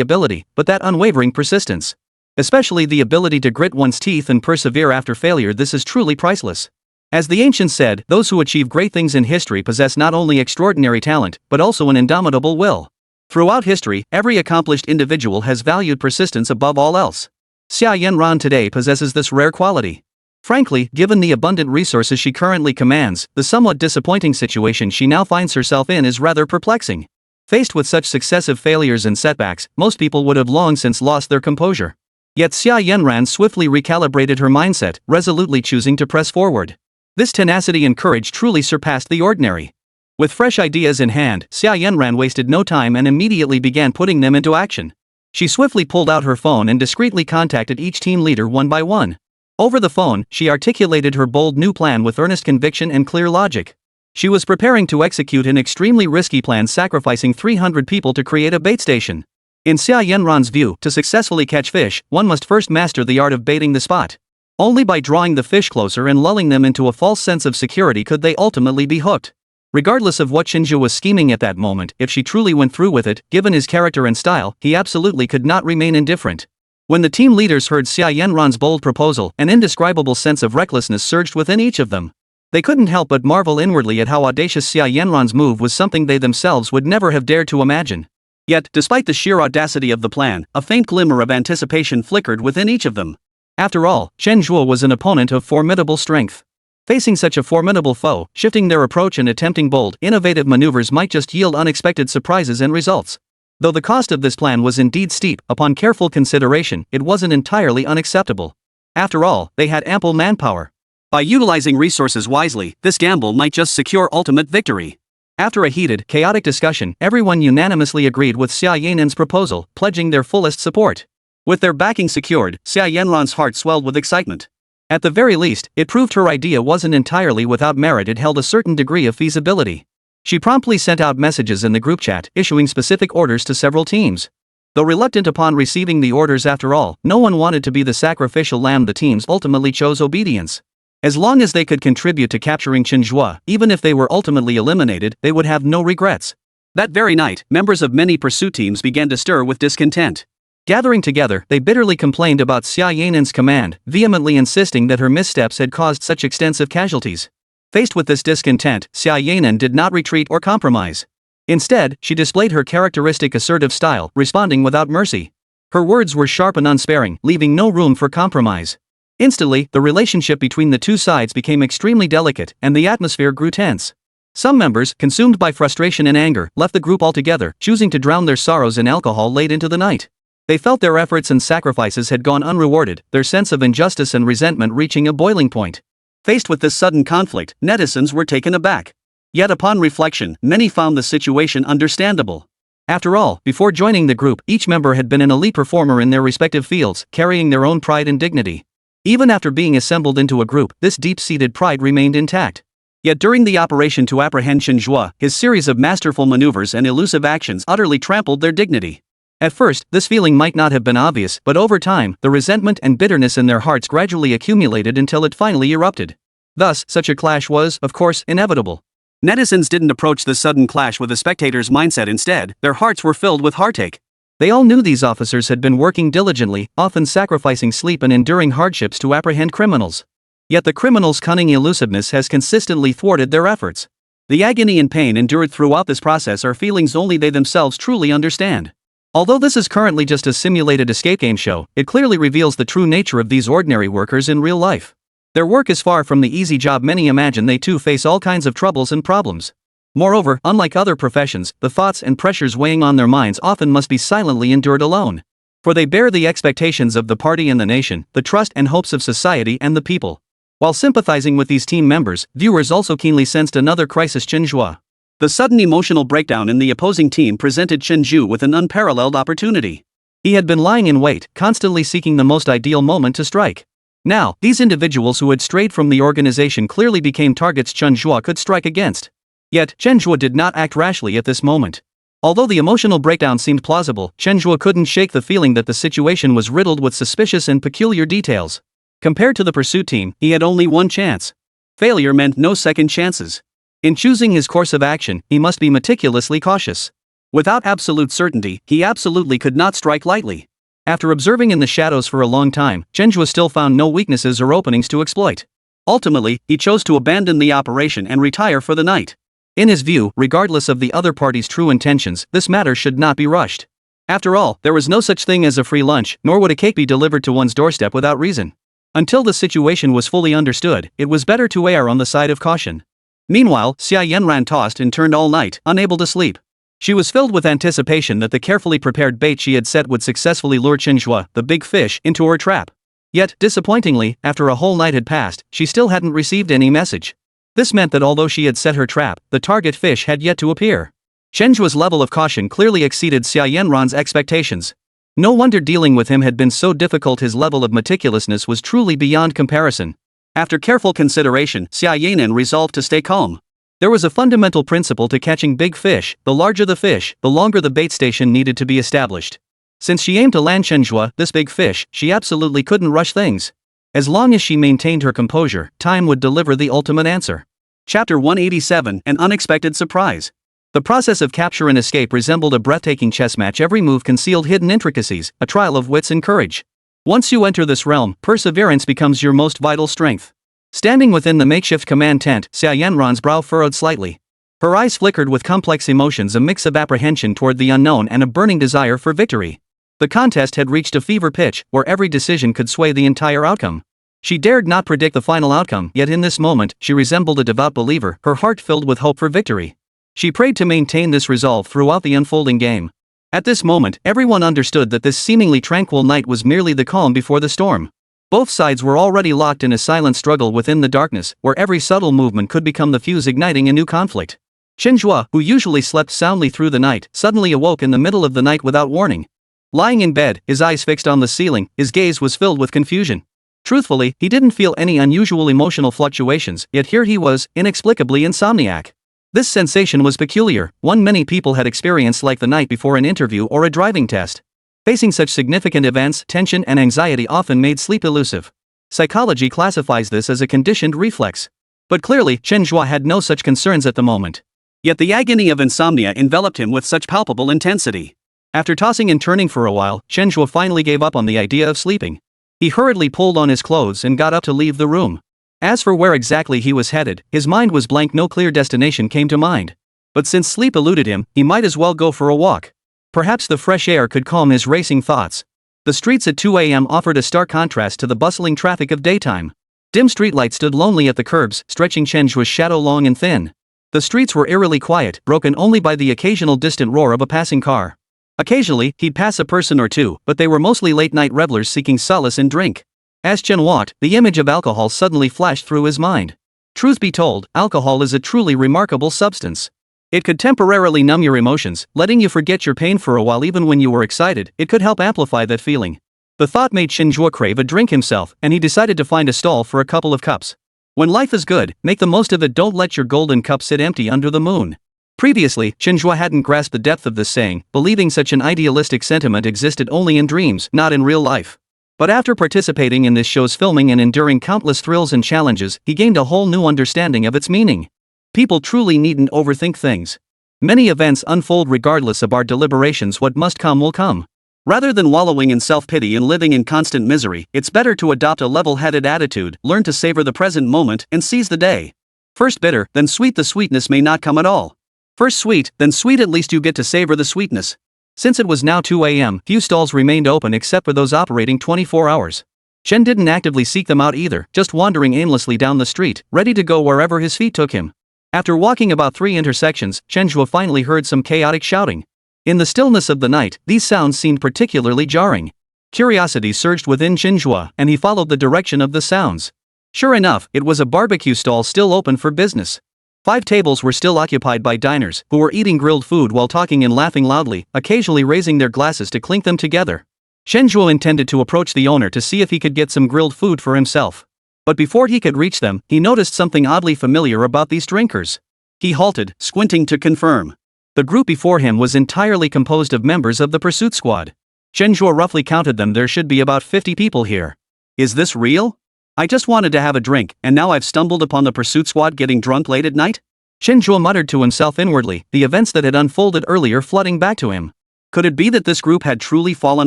ability, but that unwavering persistence. Especially the ability to grit one's teeth and persevere after failure. This is truly priceless. As the ancients said, those who achieve great things in history possess not only extraordinary talent, but also an indomitable will. Throughout history, every accomplished individual has valued persistence above all else. Xia Yanran today possesses this rare quality. Frankly, given the abundant resources she currently commands, the somewhat disappointing situation she now finds herself in is rather perplexing. Faced with such successive failures and setbacks, most people would have long since lost their composure. Yet Xia Yanran swiftly recalibrated her mindset, resolutely choosing to press forward. This tenacity and courage truly surpassed the ordinary. With fresh ideas in hand, Xia Yanran wasted no time and immediately began putting them into action. She swiftly pulled out her phone and discreetly contacted each team leader one by one. Over the phone, she articulated her bold new plan with earnest conviction and clear logic. She was preparing to execute an extremely risky plan, sacrificing 300 people to create a bait station. In Xia Yanran's view, to successfully catch fish, one must first master the art of baiting the spot. Only by drawing the fish closer and lulling them into a false sense of security could they ultimately be hooked. Regardless of what Chen Zhe was scheming at that moment, if she truly went through with it, given his character and style, he absolutely could not remain indifferent. When the team leaders heard Xia Yanran's bold proposal, an indescribable sense of recklessness surged within each of them. They couldn't help but marvel inwardly at how audacious Xia Yanran's move was, something they themselves would never have dared to imagine. Yet, despite the sheer audacity of the plan, a faint glimmer of anticipation flickered within each of them. After all, Chen Zhe was an opponent of formidable strength. Facing such a formidable foe, shifting their approach and attempting bold, innovative maneuvers might just yield unexpected surprises and results. Though the cost of this plan was indeed steep, upon careful consideration, it wasn't entirely unacceptable. After all, they had ample manpower. By utilizing resources wisely, this gamble might just secure ultimate victory. After a heated, chaotic discussion, everyone unanimously agreed with Xia Yanan's proposal, pledging their fullest support. With their backing secured, Xia Yanran's heart swelled with excitement. At the very least, it proved her idea wasn't entirely without merit. It held a certain degree of feasibility. She promptly sent out messages in the group chat, issuing specific orders to several teams. Though reluctant upon receiving the orders, after all, no one wanted to be the sacrificial lamb. The teams ultimately chose obedience. As long as they could contribute to capturing Chen Zhe, even if they were ultimately eliminated, they would have no regrets. That very night, members of many pursuit teams began to stir with discontent. Gathering together, they bitterly complained about Xia Yanan's command, vehemently insisting that her missteps had caused such extensive casualties. Faced with this discontent, Xia Yanan did not retreat or compromise. Instead, she displayed her characteristic assertive style, responding without mercy. Her words were sharp and unsparing, leaving no room for compromise. Instantly, the relationship between the two sides became extremely delicate, and the atmosphere grew tense. Some members, consumed by frustration and anger, left the group altogether, choosing to drown their sorrows in alcohol late into the night. They felt their efforts and sacrifices had gone unrewarded, their sense of injustice and resentment reaching a boiling point. Faced with this sudden conflict, netizens were taken aback. Yet upon reflection, many found the situation understandable. After all, before joining the group, each member had been an elite performer in their respective fields, carrying their own pride and dignity. Even after being assembled into a group, this deep-seated pride remained intact. Yet during the operation to apprehend Chen Zhe, his series of masterful maneuvers and elusive actions utterly trampled their dignity. At first, this feeling might not have been obvious, but over time, the resentment and bitterness in their hearts gradually accumulated until it finally erupted. Thus, such a clash was, of course, inevitable. Netizens didn't approach the sudden clash with a spectator's mindset. Instead, their hearts were filled with heartache. They all knew these officers had been working diligently, often sacrificing sleep and enduring hardships to apprehend criminals. Yet the criminals' cunning elusiveness has consistently thwarted their efforts. The agony and pain endured throughout this process are feelings only they themselves truly understand. Although this is currently just a simulated escape game show, it clearly reveals the true nature of these ordinary workers in real life. Their work is far from the easy job many imagine. They too face all kinds of troubles and problems. Moreover, unlike other professions, the thoughts and pressures weighing on their minds often must be silently endured alone. For they bear the expectations of the party and the nation, the trust and hopes of society and the people. While sympathizing with these team members, viewers also keenly sensed another crisis: Chen Zhe. The sudden emotional breakdown in the opposing team presented Chen Zhe with an unparalleled opportunity. He had been lying in wait, constantly seeking the most ideal moment to strike. Now, these individuals who had strayed from the organization clearly became targets Chen Zhe could strike against. Yet, Chen Zhe did not act rashly at this moment. Although the emotional breakdown seemed plausible, Chen Zhe couldn't shake the feeling that the situation was riddled with suspicious and peculiar details. Compared to the pursuit team, he had only one chance. Failure meant no second chances. In choosing his course of action, he must be meticulously cautious. Without absolute certainty, he absolutely could not strike lightly. After observing in the shadows for a long time, Chen Zhe still found no weaknesses or openings to exploit. Ultimately, he chose to abandon the operation and retire for the night. In his view, regardless of the other party's true intentions, this matter should not be rushed. After all, there was no such thing as a free lunch, nor would a cake be delivered to one's doorstep without reason. Until the situation was fully understood, it was better to err on the side of caution. Meanwhile, Xia Yanran tossed and turned all night, unable to sleep. She was filled with anticipation that the carefully prepared bait she had set would successfully lure Chen Zhe, the big fish, into her trap. Yet, disappointingly, after a whole night had passed, she still hadn't received any message. This meant that although she had set her trap, the target fish had yet to appear. Chen Zhe's level of caution clearly exceeded Xia Yanran's expectations. No wonder dealing with him had been so difficult. His level of meticulousness was truly beyond comparison. After careful consideration, Xia Yanan resolved to stay calm. There was a fundamental principle to catching big fish: the larger the fish, the longer the bait station needed to be established. Since she aimed to land Chen Zhe, this big fish, she absolutely couldn't rush things. As long as she maintained her composure, time would deliver the ultimate answer. Chapter 187: An Unexpected Surprise. The process of capture and escape resembled a breathtaking chess match. Every move concealed hidden intricacies, a trial of wits and courage. Once you enter this realm, perseverance becomes your most vital strength. Standing within the makeshift command tent, Xia Yanran's brow furrowed slightly. Her eyes flickered with complex emotions, a mix of apprehension toward the unknown and a burning desire for victory. The contest had reached a fever pitch, where every decision could sway the entire outcome. She dared not predict the final outcome, yet in this moment, she resembled a devout believer, her heart filled with hope for victory. She prayed to maintain this resolve throughout the unfolding game. At this moment, everyone understood that this seemingly tranquil night was merely the calm before the storm. Both sides were already locked in a silent struggle within the darkness, where every subtle movement could become the fuse igniting a new conflict. Chen Zhe, who usually slept soundly through the night, suddenly awoke in the middle of the night without warning. Lying in bed, his eyes fixed on the ceiling, his gaze was filled with confusion. Truthfully, he didn't feel any unusual emotional fluctuations, yet here he was, inexplicably insomniac. This sensation was peculiar, one many people had experienced like the night before an interview or a driving test. Facing such significant events, tension and anxiety often made sleep elusive. Psychology classifies this as a conditioned reflex. But clearly, Chen Zhe had no such concerns at the moment. Yet the agony of insomnia enveloped him with such palpable intensity. After tossing and turning for a while, Chen Zhe finally gave up on the idea of sleeping. He hurriedly pulled on his clothes and got up to leave the room. As for where exactly he was headed, his mind was blank. No clear destination came to mind. But since sleep eluded him, he might as well go for a walk. Perhaps the fresh air could calm his racing thoughts. The streets at 2 a.m. offered a stark contrast to the bustling traffic of daytime. Dim streetlights stood lonely at the curbs, stretching Chen Zhe's shadow long and thin. The streets were eerily quiet, broken only by the occasional distant roar of a passing car. Occasionally, he'd pass a person or two, but they were mostly late-night revelers seeking solace in drink. As Chen walked, the image of alcohol suddenly flashed through his mind. Truth be told, alcohol is a truly remarkable substance. It could temporarily numb your emotions, letting you forget your pain for a while. Even when you were excited, it could help amplify that feeling. The thought made Chen Zhe crave a drink himself, and he decided to find a stall for a couple of cups. When life is good, make the most of it. Don't let your golden cup sit empty under the moon. Previously, Chen Zhe hadn't grasped the depth of this saying, believing such an idealistic sentiment existed only in dreams, not in real life. But after participating in this show's filming and enduring countless thrills and challenges, he gained a whole new understanding of its meaning. People truly needn't overthink things. Many events unfold regardless of our deliberations. What must come will come. Rather than wallowing in self-pity and living in constant misery, it's better to adopt a level-headed attitude, learn to savor the present moment, and seize the day. First bitter, then sweet. The sweetness may not come at all. First sweet, then sweet. At least you get to savor the sweetness. Since it was now 2 a.m., few stalls remained open except for those operating 24 hours. Chen didn't actively seek them out either, just wandering aimlessly down the street, ready to go wherever his feet took him. After walking about 3 intersections, Chen Zhe finally heard some chaotic shouting. In the stillness of the night, these sounds seemed particularly jarring. Curiosity surged within Chen Zhe, and he followed the direction of the sounds. Sure enough, it was a barbecue stall still open for business. 5 tables were still occupied by diners, who were eating grilled food while talking and laughing loudly, occasionally raising their glasses to clink them together. Chen Zhe intended to approach the owner to see if he could get some grilled food for himself. But before he could reach them, he noticed something oddly familiar about these drinkers. He halted, squinting to confirm. The group before him was entirely composed of members of the pursuit squad. Chen Zhe roughly counted them. There should be about 50 people here. Is this real? I just wanted to have a drink, and now I've stumbled upon the pursuit squad getting drunk late at night? Chen Zhe muttered to himself inwardly, the events that had unfolded earlier flooding back to him. Could it be that this group had truly fallen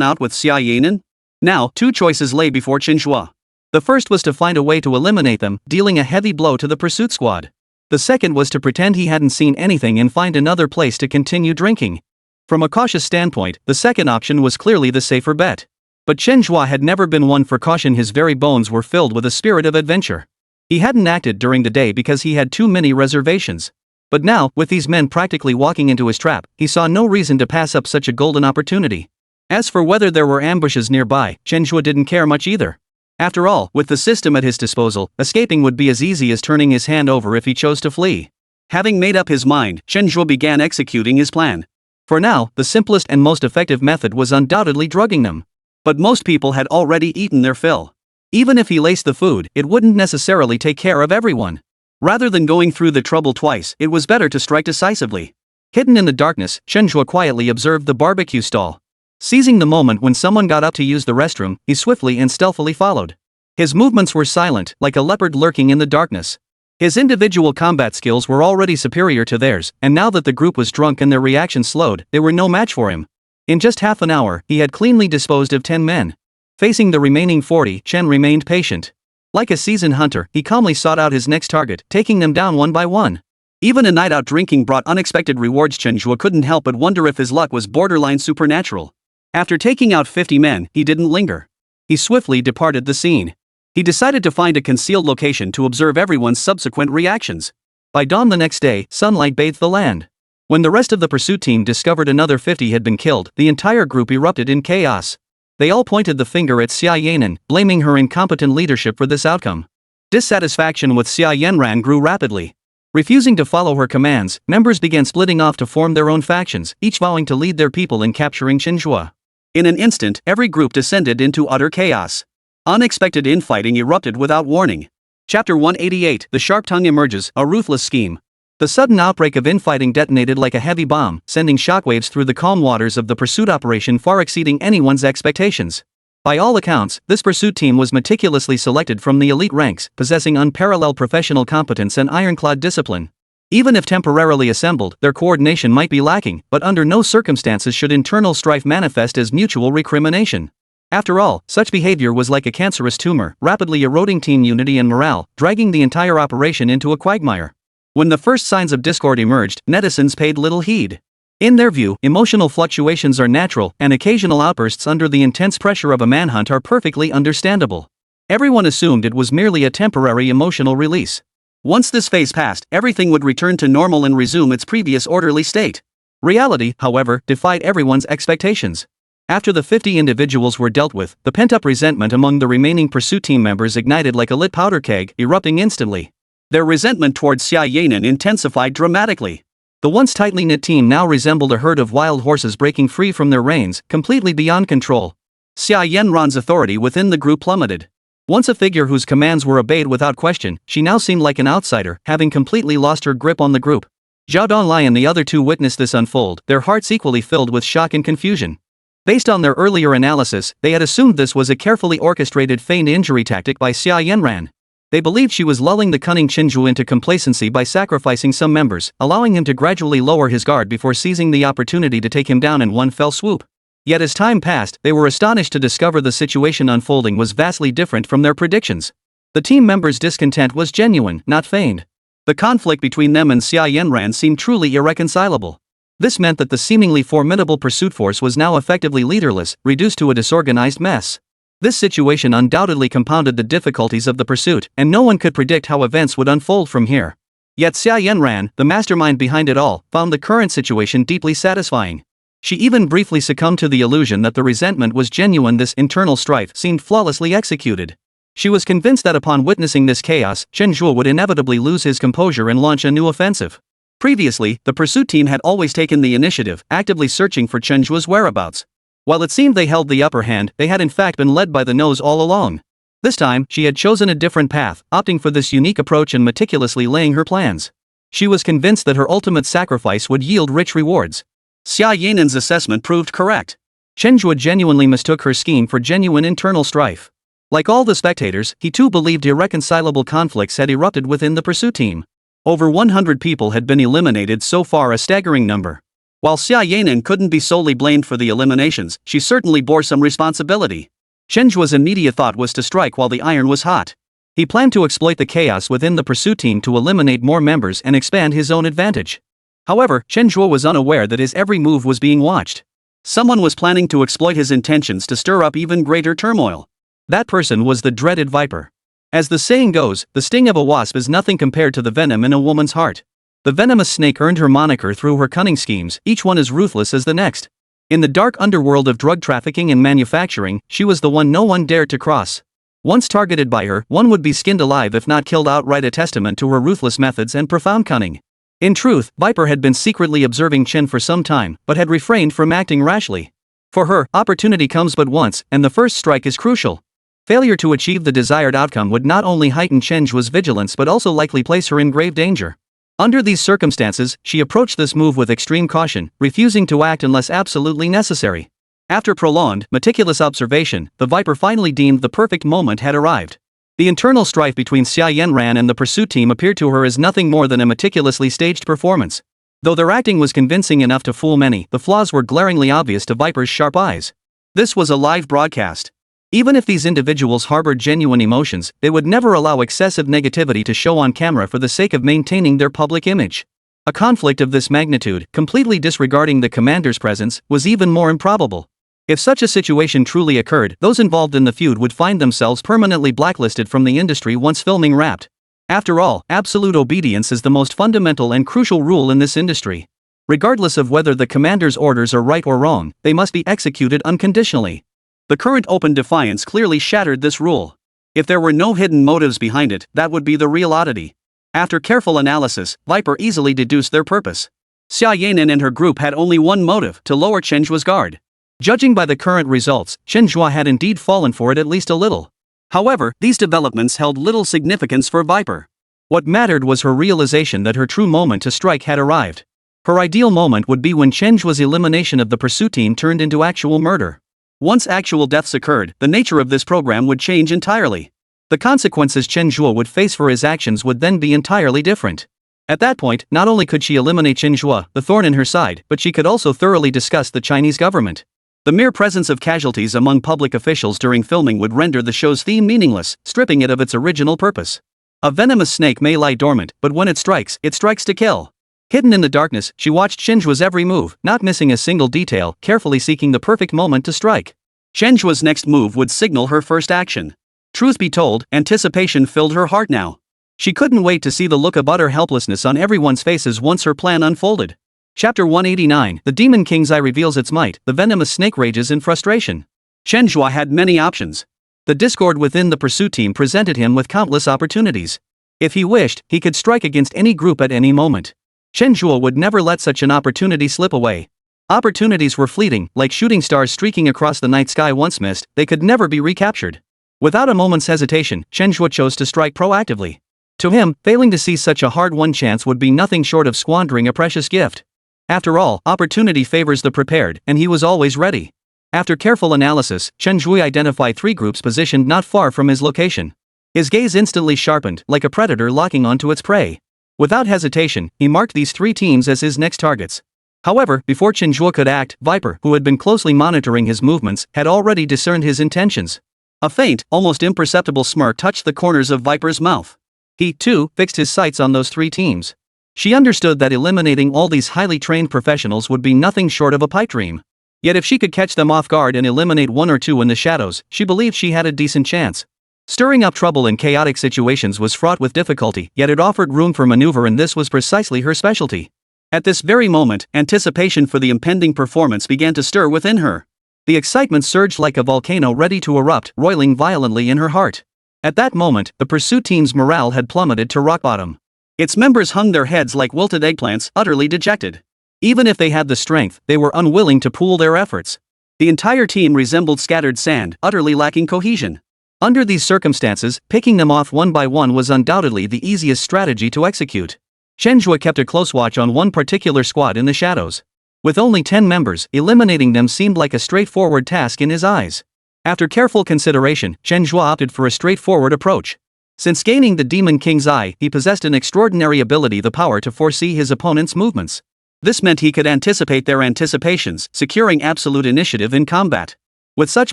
out with Xia Yanan? Now, 2 choices lay before Chen Zhe. The first was to find a way to eliminate them, dealing a heavy blow to the pursuit squad. The second was to pretend he hadn't seen anything and find another place to continue drinking. From a cautious standpoint, the second option was clearly the safer bet. But Chen Zhe had never been one for caution. His very bones were filled with a spirit of adventure. He hadn't acted during the day because he had too many reservations. But now, with these men practically walking into his trap, he saw no reason to pass up such a golden opportunity. As for whether there were ambushes nearby, Chen Zhe didn't care much either. After all, with the system at his disposal, escaping would be as easy as turning his hand over if he chose to flee. Having made up his mind, Chen Zhe began executing his plan. For now, the simplest and most effective method was undoubtedly drugging them. But most people had already eaten their fill. Even if he laced the food, it wouldn't necessarily take care of everyone. Rather than going through the trouble twice, it was better to strike decisively. Hidden in the darkness, Chen Zhe quietly observed the barbecue stall. Seizing the moment when someone got up to use the restroom, he swiftly and stealthily followed. His movements were silent, like a leopard lurking in the darkness. His individual combat skills were already superior to theirs, and now that the group was drunk and their reaction slowed, they were no match for him. In just half an hour, he had cleanly disposed of 10 men. Facing the remaining 40, Chen remained patient. Like a seasoned hunter, he calmly sought out his next target, taking them down one by one. Even a night out drinking brought unexpected rewards. Chen Zhe couldn't help but wonder if his luck was borderline supernatural. After taking out 50 men, he didn't linger. He swiftly departed the scene. He decided to find a concealed location to observe everyone's subsequent reactions. By dawn the next day, sunlight bathed the land. When the rest of the pursuit team discovered another 50 had been killed, the entire group erupted in chaos. They all pointed the finger at Xia Yanan, blaming her incompetent leadership for this outcome. Dissatisfaction with Xia Yanran grew rapidly. Refusing to follow her commands, members began splitting off to form their own factions, each vowing to lead their people in capturing Chen Zhe. In an instant, every group descended into utter chaos. Unexpected infighting erupted without warning. Chapter 188, The Sharp Tongue Emerges, a Ruthless Scheme. The sudden outbreak of infighting detonated like a heavy bomb, sending shockwaves through the calm waters of the pursuit operation far exceeding anyone's expectations. By all accounts, this pursuit team was meticulously selected from the elite ranks, possessing unparalleled professional competence and ironclad discipline. Even if temporarily assembled, their coordination might be lacking, but under no circumstances should internal strife manifest as mutual recrimination. After all, such behavior was like a cancerous tumor, rapidly eroding team unity and morale, dragging the entire operation into a quagmire. When the first signs of discord emerged, netizens paid little heed. In their view, emotional fluctuations are natural, and occasional outbursts under the intense pressure of a manhunt are perfectly understandable. Everyone assumed it was merely a temporary emotional release. Once this phase passed, everything would return to normal and resume its previous orderly state. Reality, however, defied everyone's expectations. After the 50 individuals were dealt with, the pent-up resentment among the remaining pursuit team members ignited like a lit powder keg, erupting instantly. Their resentment towards Xia Yanan intensified dramatically. The once tightly knit team now resembled a herd of wild horses breaking free from their reins, completely beyond control. Xia Yanran's authority within the group plummeted. Once a figure whose commands were obeyed without question, she now seemed like an outsider, having completely lost her grip on the group. Zhao Donglai and the other two witnessed this unfold, their hearts equally filled with shock and confusion. Based on their earlier analysis, they had assumed this was a carefully orchestrated feigned injury tactic by Xia Yanran. They believed she was lulling the cunning Chen Zhe into complacency by sacrificing some members, allowing him to gradually lower his guard before seizing the opportunity to take him down in one fell swoop. Yet as time passed, they were astonished to discover the situation unfolding was vastly different from their predictions. The team members' discontent was genuine, not feigned. The conflict between them and Xia Yanran seemed truly irreconcilable. This meant that the seemingly formidable pursuit force was now effectively leaderless, reduced to a disorganized mess. This situation undoubtedly compounded the difficulties of the pursuit, and no one could predict how events would unfold from here. Yet Xia Yanran, the mastermind behind it all, found the current situation deeply satisfying. She even briefly succumbed to the illusion that the resentment was genuine. This internal strife seemed flawlessly executed. She was convinced that upon witnessing this chaos, Chen Zhe would inevitably lose his composure and launch a new offensive. Previously, the pursuit team had always taken the initiative, actively searching for Chen Zhe's whereabouts. While it seemed they held the upper hand, they had in fact been led by the nose all along. This time, she had chosen a different path, opting for this unique approach and meticulously laying her plans. She was convinced that her ultimate sacrifice would yield rich rewards. Xia Yanan's assessment proved correct. Chen Zhe genuinely mistook her scheme for genuine internal strife. Like all the spectators, he too believed irreconcilable conflicts had erupted within the pursuit team. Over 100 people had been eliminated, so far a staggering number. While Xia Yanan couldn't be solely blamed for the eliminations, she certainly bore some responsibility. Chen Zhe's immediate thought was to strike while the iron was hot. He planned to exploit the chaos within the pursuit team to eliminate more members and expand his own advantage. However, Chen Zhe was unaware that his every move was being watched. Someone was planning to exploit his intentions to stir up even greater turmoil. That person was the dreaded Viper. As the saying goes, the sting of a wasp is nothing compared to the venom in a woman's heart. The venomous snake earned her moniker through her cunning schemes, each one as ruthless as the next. In the dark underworld of drug trafficking and manufacturing, she was the one no one dared to cross. Once targeted by her, one would be skinned alive if not killed outright, a testament to her ruthless methods and profound cunning. In truth, Viper had been secretly observing Chen for some time, but had refrained from acting rashly. For her, opportunity comes but once, and the first strike is crucial. Failure to achieve the desired outcome would not only heighten Chen Zhe's vigilance but also likely place her in grave danger. Under these circumstances, she approached this move with extreme caution, refusing to act unless absolutely necessary. After prolonged, meticulous observation, the Viper finally deemed the perfect moment had arrived. The internal strife between Xia Yanran and the pursuit team appeared to her as nothing more than a meticulously staged performance. Though their acting was convincing enough to fool many, the flaws were glaringly obvious to Viper's sharp eyes. This was a live broadcast. Even if these individuals harbored genuine emotions, they would never allow excessive negativity to show on camera for the sake of maintaining their public image. A conflict of this magnitude, completely disregarding the commander's presence, was even more improbable. If such a situation truly occurred, those involved in the feud would find themselves permanently blacklisted from the industry once filming wrapped. After all, absolute obedience is the most fundamental and crucial rule in this industry. Regardless of whether the commander's orders are right or wrong, they must be executed unconditionally. The current open defiance clearly shattered this rule. If there were no hidden motives behind it, that would be the real oddity. After careful analysis, Viper easily deduced their purpose. Xia Yanan and her group had only one motive: to lower Chen Zhe's guard. Judging by the current results, Chen Zhe had indeed fallen for it at least a little. However, these developments held little significance for Viper. What mattered was her realization that her true moment to strike had arrived. Her ideal moment would be when Chen Zhe's elimination of the pursuit team turned into actual murder. Once actual deaths occurred, the nature of this program would change entirely. The consequences Chen Zhe would face for his actions would then be entirely different. At that point, not only could she eliminate Chen Zhe, the thorn in her side, but she could also thoroughly disgust the Chinese government. The mere presence of casualties among public officials during filming would render the show's theme meaningless, stripping it of its original purpose. A venomous snake may lie dormant, but when it strikes to kill. Hidden in the darkness, she watched Chen Zhe's every move, not missing a single detail, carefully seeking the perfect moment to strike. Chen Zhe's next move would signal her first action. Truth be told, anticipation filled her heart now. She couldn't wait to see the look of utter helplessness on everyone's faces once her plan unfolded. Chapter 189, The Demon King's Eye reveals its might, the venomous snake rages in frustration. Chen Zhe had many options. The discord within the pursuit team presented him with countless opportunities. If he wished, he could strike against any group at any moment. Chen Zhe would never let such an opportunity slip away. Opportunities were fleeting, like shooting stars streaking across the night sky once missed, they could never be recaptured. Without a moment's hesitation, Chen Zhe chose to strike proactively. To him, failing to seize such a hard-won chance would be nothing short of squandering a precious gift. After all, opportunity favors the prepared, and he was always ready. After careful analysis, Chen Zhe identified 3 groups positioned not far from his location. His gaze instantly sharpened, like a predator locking onto its prey. Without hesitation, he marked these 3 teams as his next targets. However, before Chen Zhe could act, Viper, who had been closely monitoring his movements, had already discerned his intentions. A faint, almost imperceptible smirk touched the corners of Viper's mouth. He, too, fixed his sights on those 3 teams. She understood that eliminating all these highly trained professionals would be nothing short of a pipe dream. Yet if she could catch them off guard and eliminate 1 or 2 in the shadows, she believed she had a decent chance. Stirring up trouble in chaotic situations was fraught with difficulty, yet it offered room for maneuver, and this was precisely her specialty. At this very moment, anticipation for the impending performance began to stir within her. The excitement surged like a volcano ready to erupt, roiling violently in her heart. At that moment, the pursuit team's morale had plummeted to rock bottom. Its members hung their heads like wilted eggplants, utterly dejected. Even if they had the strength, they were unwilling to pool their efforts. The entire team resembled scattered sand, utterly lacking cohesion. Under these circumstances, picking them off one by one was undoubtedly the easiest strategy to execute. Chen Zhe kept a close watch on one particular squad in the shadows. With only 10 members, eliminating them seemed like a straightforward task in his eyes. After careful consideration, Chen Zhe opted for a straightforward approach. Since gaining the Demon King's Eye, he possessed an extraordinary ability, the power to foresee his opponent's movements. This meant he could anticipate their anticipations, securing absolute initiative in combat. With such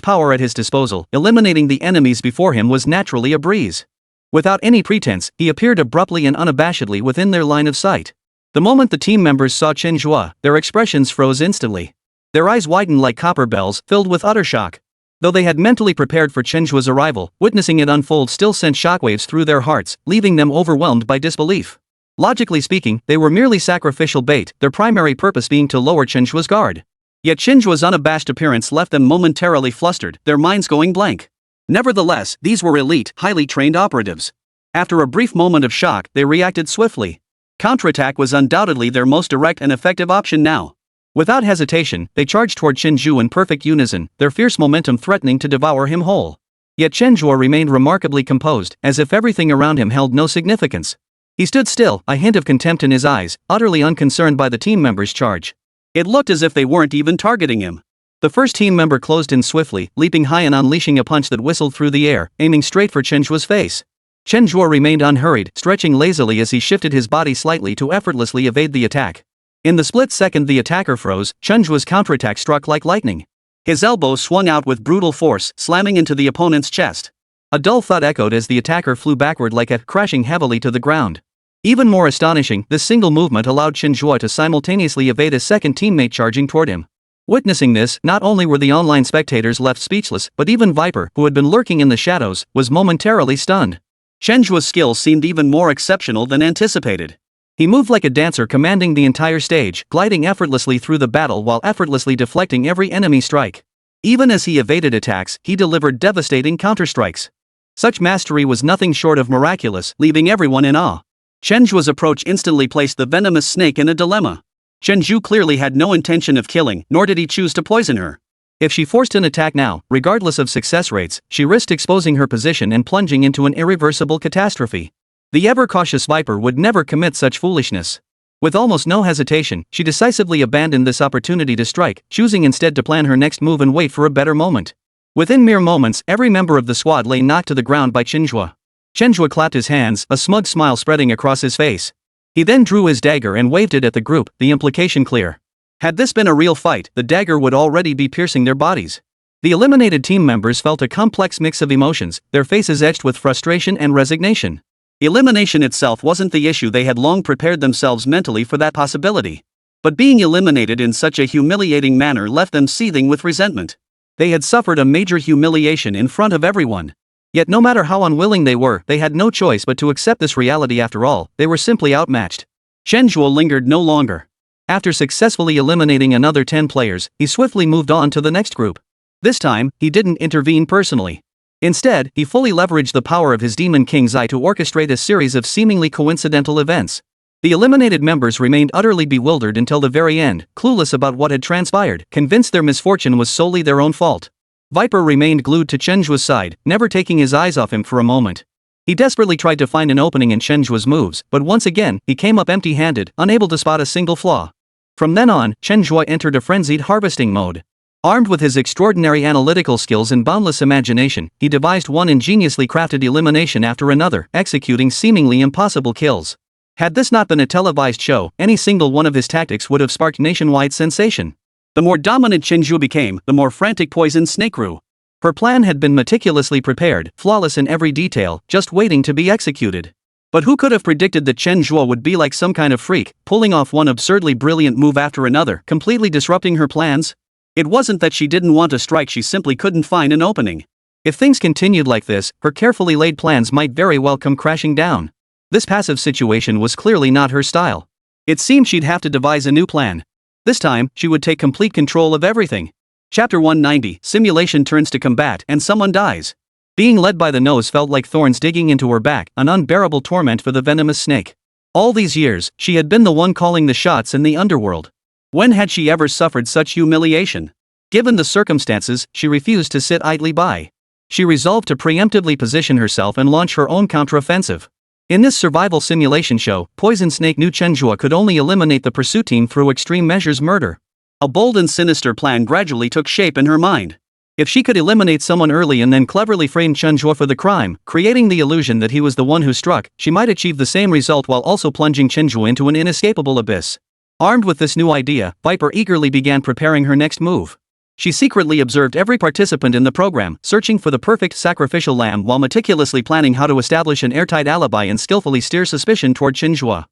power at his disposal, eliminating the enemies before him was naturally a breeze. Without any pretense, he appeared abruptly and unabashedly within their line of sight. The moment the team members saw Chen Zhe, their expressions froze instantly. Their eyes widened like copper bells, filled with utter shock. Though they had mentally prepared for Chen Zhe's arrival, witnessing it unfold still sent shockwaves through their hearts, leaving them overwhelmed by disbelief. Logically speaking, they were merely sacrificial bait, their primary purpose being to lower Chen Zhe's guard. Yet Chen Zhe's unabashed appearance left them momentarily flustered, their minds going blank. Nevertheless, these were elite, highly trained operatives. After a brief moment of shock, they reacted swiftly. Counterattack was undoubtedly their most direct and effective option now. Without hesitation, they charged toward Chen Zhe in perfect unison, their fierce momentum threatening to devour him whole. Yet Chen Zhe remained remarkably composed, as if everything around him held no significance. He stood still, a hint of contempt in his eyes, utterly unconcerned by the team members' charge. It looked as if they weren't even targeting him. The first team member closed in swiftly, leaping high and unleashing a punch that whistled through the air, aiming straight for Chen Zhe's face. Chen Zhe remained unhurried, stretching lazily as he shifted his body slightly to effortlessly evade the attack. In the split second the attacker froze, Chen Zhe's counterattack struck like lightning. His elbow swung out with brutal force, slamming into the opponent's chest. A dull thud echoed as the attacker flew backward like a crashing heavily to the ground. Even more astonishing, this single movement allowed Chen Zhe to simultaneously evade a second teammate charging toward him. Witnessing this, not only were the online spectators left speechless, but even Viper, who had been lurking in the shadows, was momentarily stunned. Chen Zhe's skill seemed even more exceptional than anticipated. He moved like a dancer, commanding the entire stage, gliding effortlessly through the battle while effortlessly deflecting every enemy strike. Even as he evaded attacks, he delivered devastating counterstrikes. Such mastery was nothing short of miraculous, leaving everyone in awe. Chen Zhe's approach instantly placed the venomous snake in a dilemma. Chen Zhe clearly had no intention of killing, nor did he choose to poison her. If she forced an attack now, regardless of success rates, she risked exposing her position and plunging into an irreversible catastrophe. The ever-cautious Viper would never commit such foolishness. With almost no hesitation, she decisively abandoned this opportunity to strike, choosing instead to plan her next move and wait for a better moment. Within mere moments, every member of the squad lay knocked to the ground by Chen Zhe. Chen Zhe clapped his hands, a smug smile spreading across his face. He then drew his dagger and waved it at the group, the implication clear. Had this been a real fight, the dagger would already be piercing their bodies. The eliminated team members felt a complex mix of emotions, their faces etched with frustration and resignation. Elimination itself wasn't the issue, they had long prepared themselves mentally for that possibility. But being eliminated in such a humiliating manner left them seething with resentment. They had suffered a major humiliation in front of everyone. Yet no matter how unwilling they were, they had no choice but to accept this reality. After all, they were simply outmatched. Chen Zhe lingered no longer. After successfully eliminating another 10 players, he swiftly moved on to the next group. This time, he didn't intervene personally. Instead, he fully leveraged the power of his demon king's eye to orchestrate a series of seemingly coincidental events. The eliminated members remained utterly bewildered until the very end, clueless about what had transpired, convinced their misfortune was solely their own fault. Viper remained glued to Chen Zhe's side, never taking his eyes off him for a moment. He desperately tried to find an opening in Chen Zhe's moves, but once again, he came up empty-handed, unable to spot a single flaw. From then on, Chen Zhe entered a frenzied harvesting mode. Armed with his extraordinary analytical skills and boundless imagination, he devised one ingeniously crafted elimination after another, executing seemingly impossible kills. Had this not been a televised show, any single one of his tactics would have sparked nationwide sensation. The more dominant Chen Zhe became, the more frantic Poison Snake grew. Her plan had been meticulously prepared, flawless in every detail, just waiting to be executed. But who could have predicted that Chen Zhe would be like some kind of freak, pulling off one absurdly brilliant move after another, completely disrupting her plans? It wasn't that she didn't want to strike, she simply couldn't find an opening. If things continued like this, her carefully laid plans might very well come crashing down. This passive situation was clearly not her style. It seemed she'd have to devise a new plan. This time, she would take complete control of everything. Chapter 190, Simulation turns to combat and someone dies. Being led by the nose felt like thorns digging into her back, an unbearable torment for the venomous snake. All these years, she had been the one calling the shots in the underworld. When had she ever suffered such humiliation? Given the circumstances, she refused to sit idly by. She resolved to preemptively position herself and launch her own counteroffensive. In this survival simulation show, Poison Snake knew Chen Zhe could only eliminate the pursuit team through extreme measures: murder. A bold and sinister plan gradually took shape in her mind. If she could eliminate someone early and then cleverly frame Chen Zhe for the crime, creating the illusion that he was the one who struck, she might achieve the same result while also plunging Chen Zhe into an inescapable abyss. Armed with this new idea, Viper eagerly began preparing her next move. She secretly observed every participant in the program, searching for the perfect sacrificial lamb while meticulously planning how to establish an airtight alibi and skillfully steer suspicion toward Chen Zhe.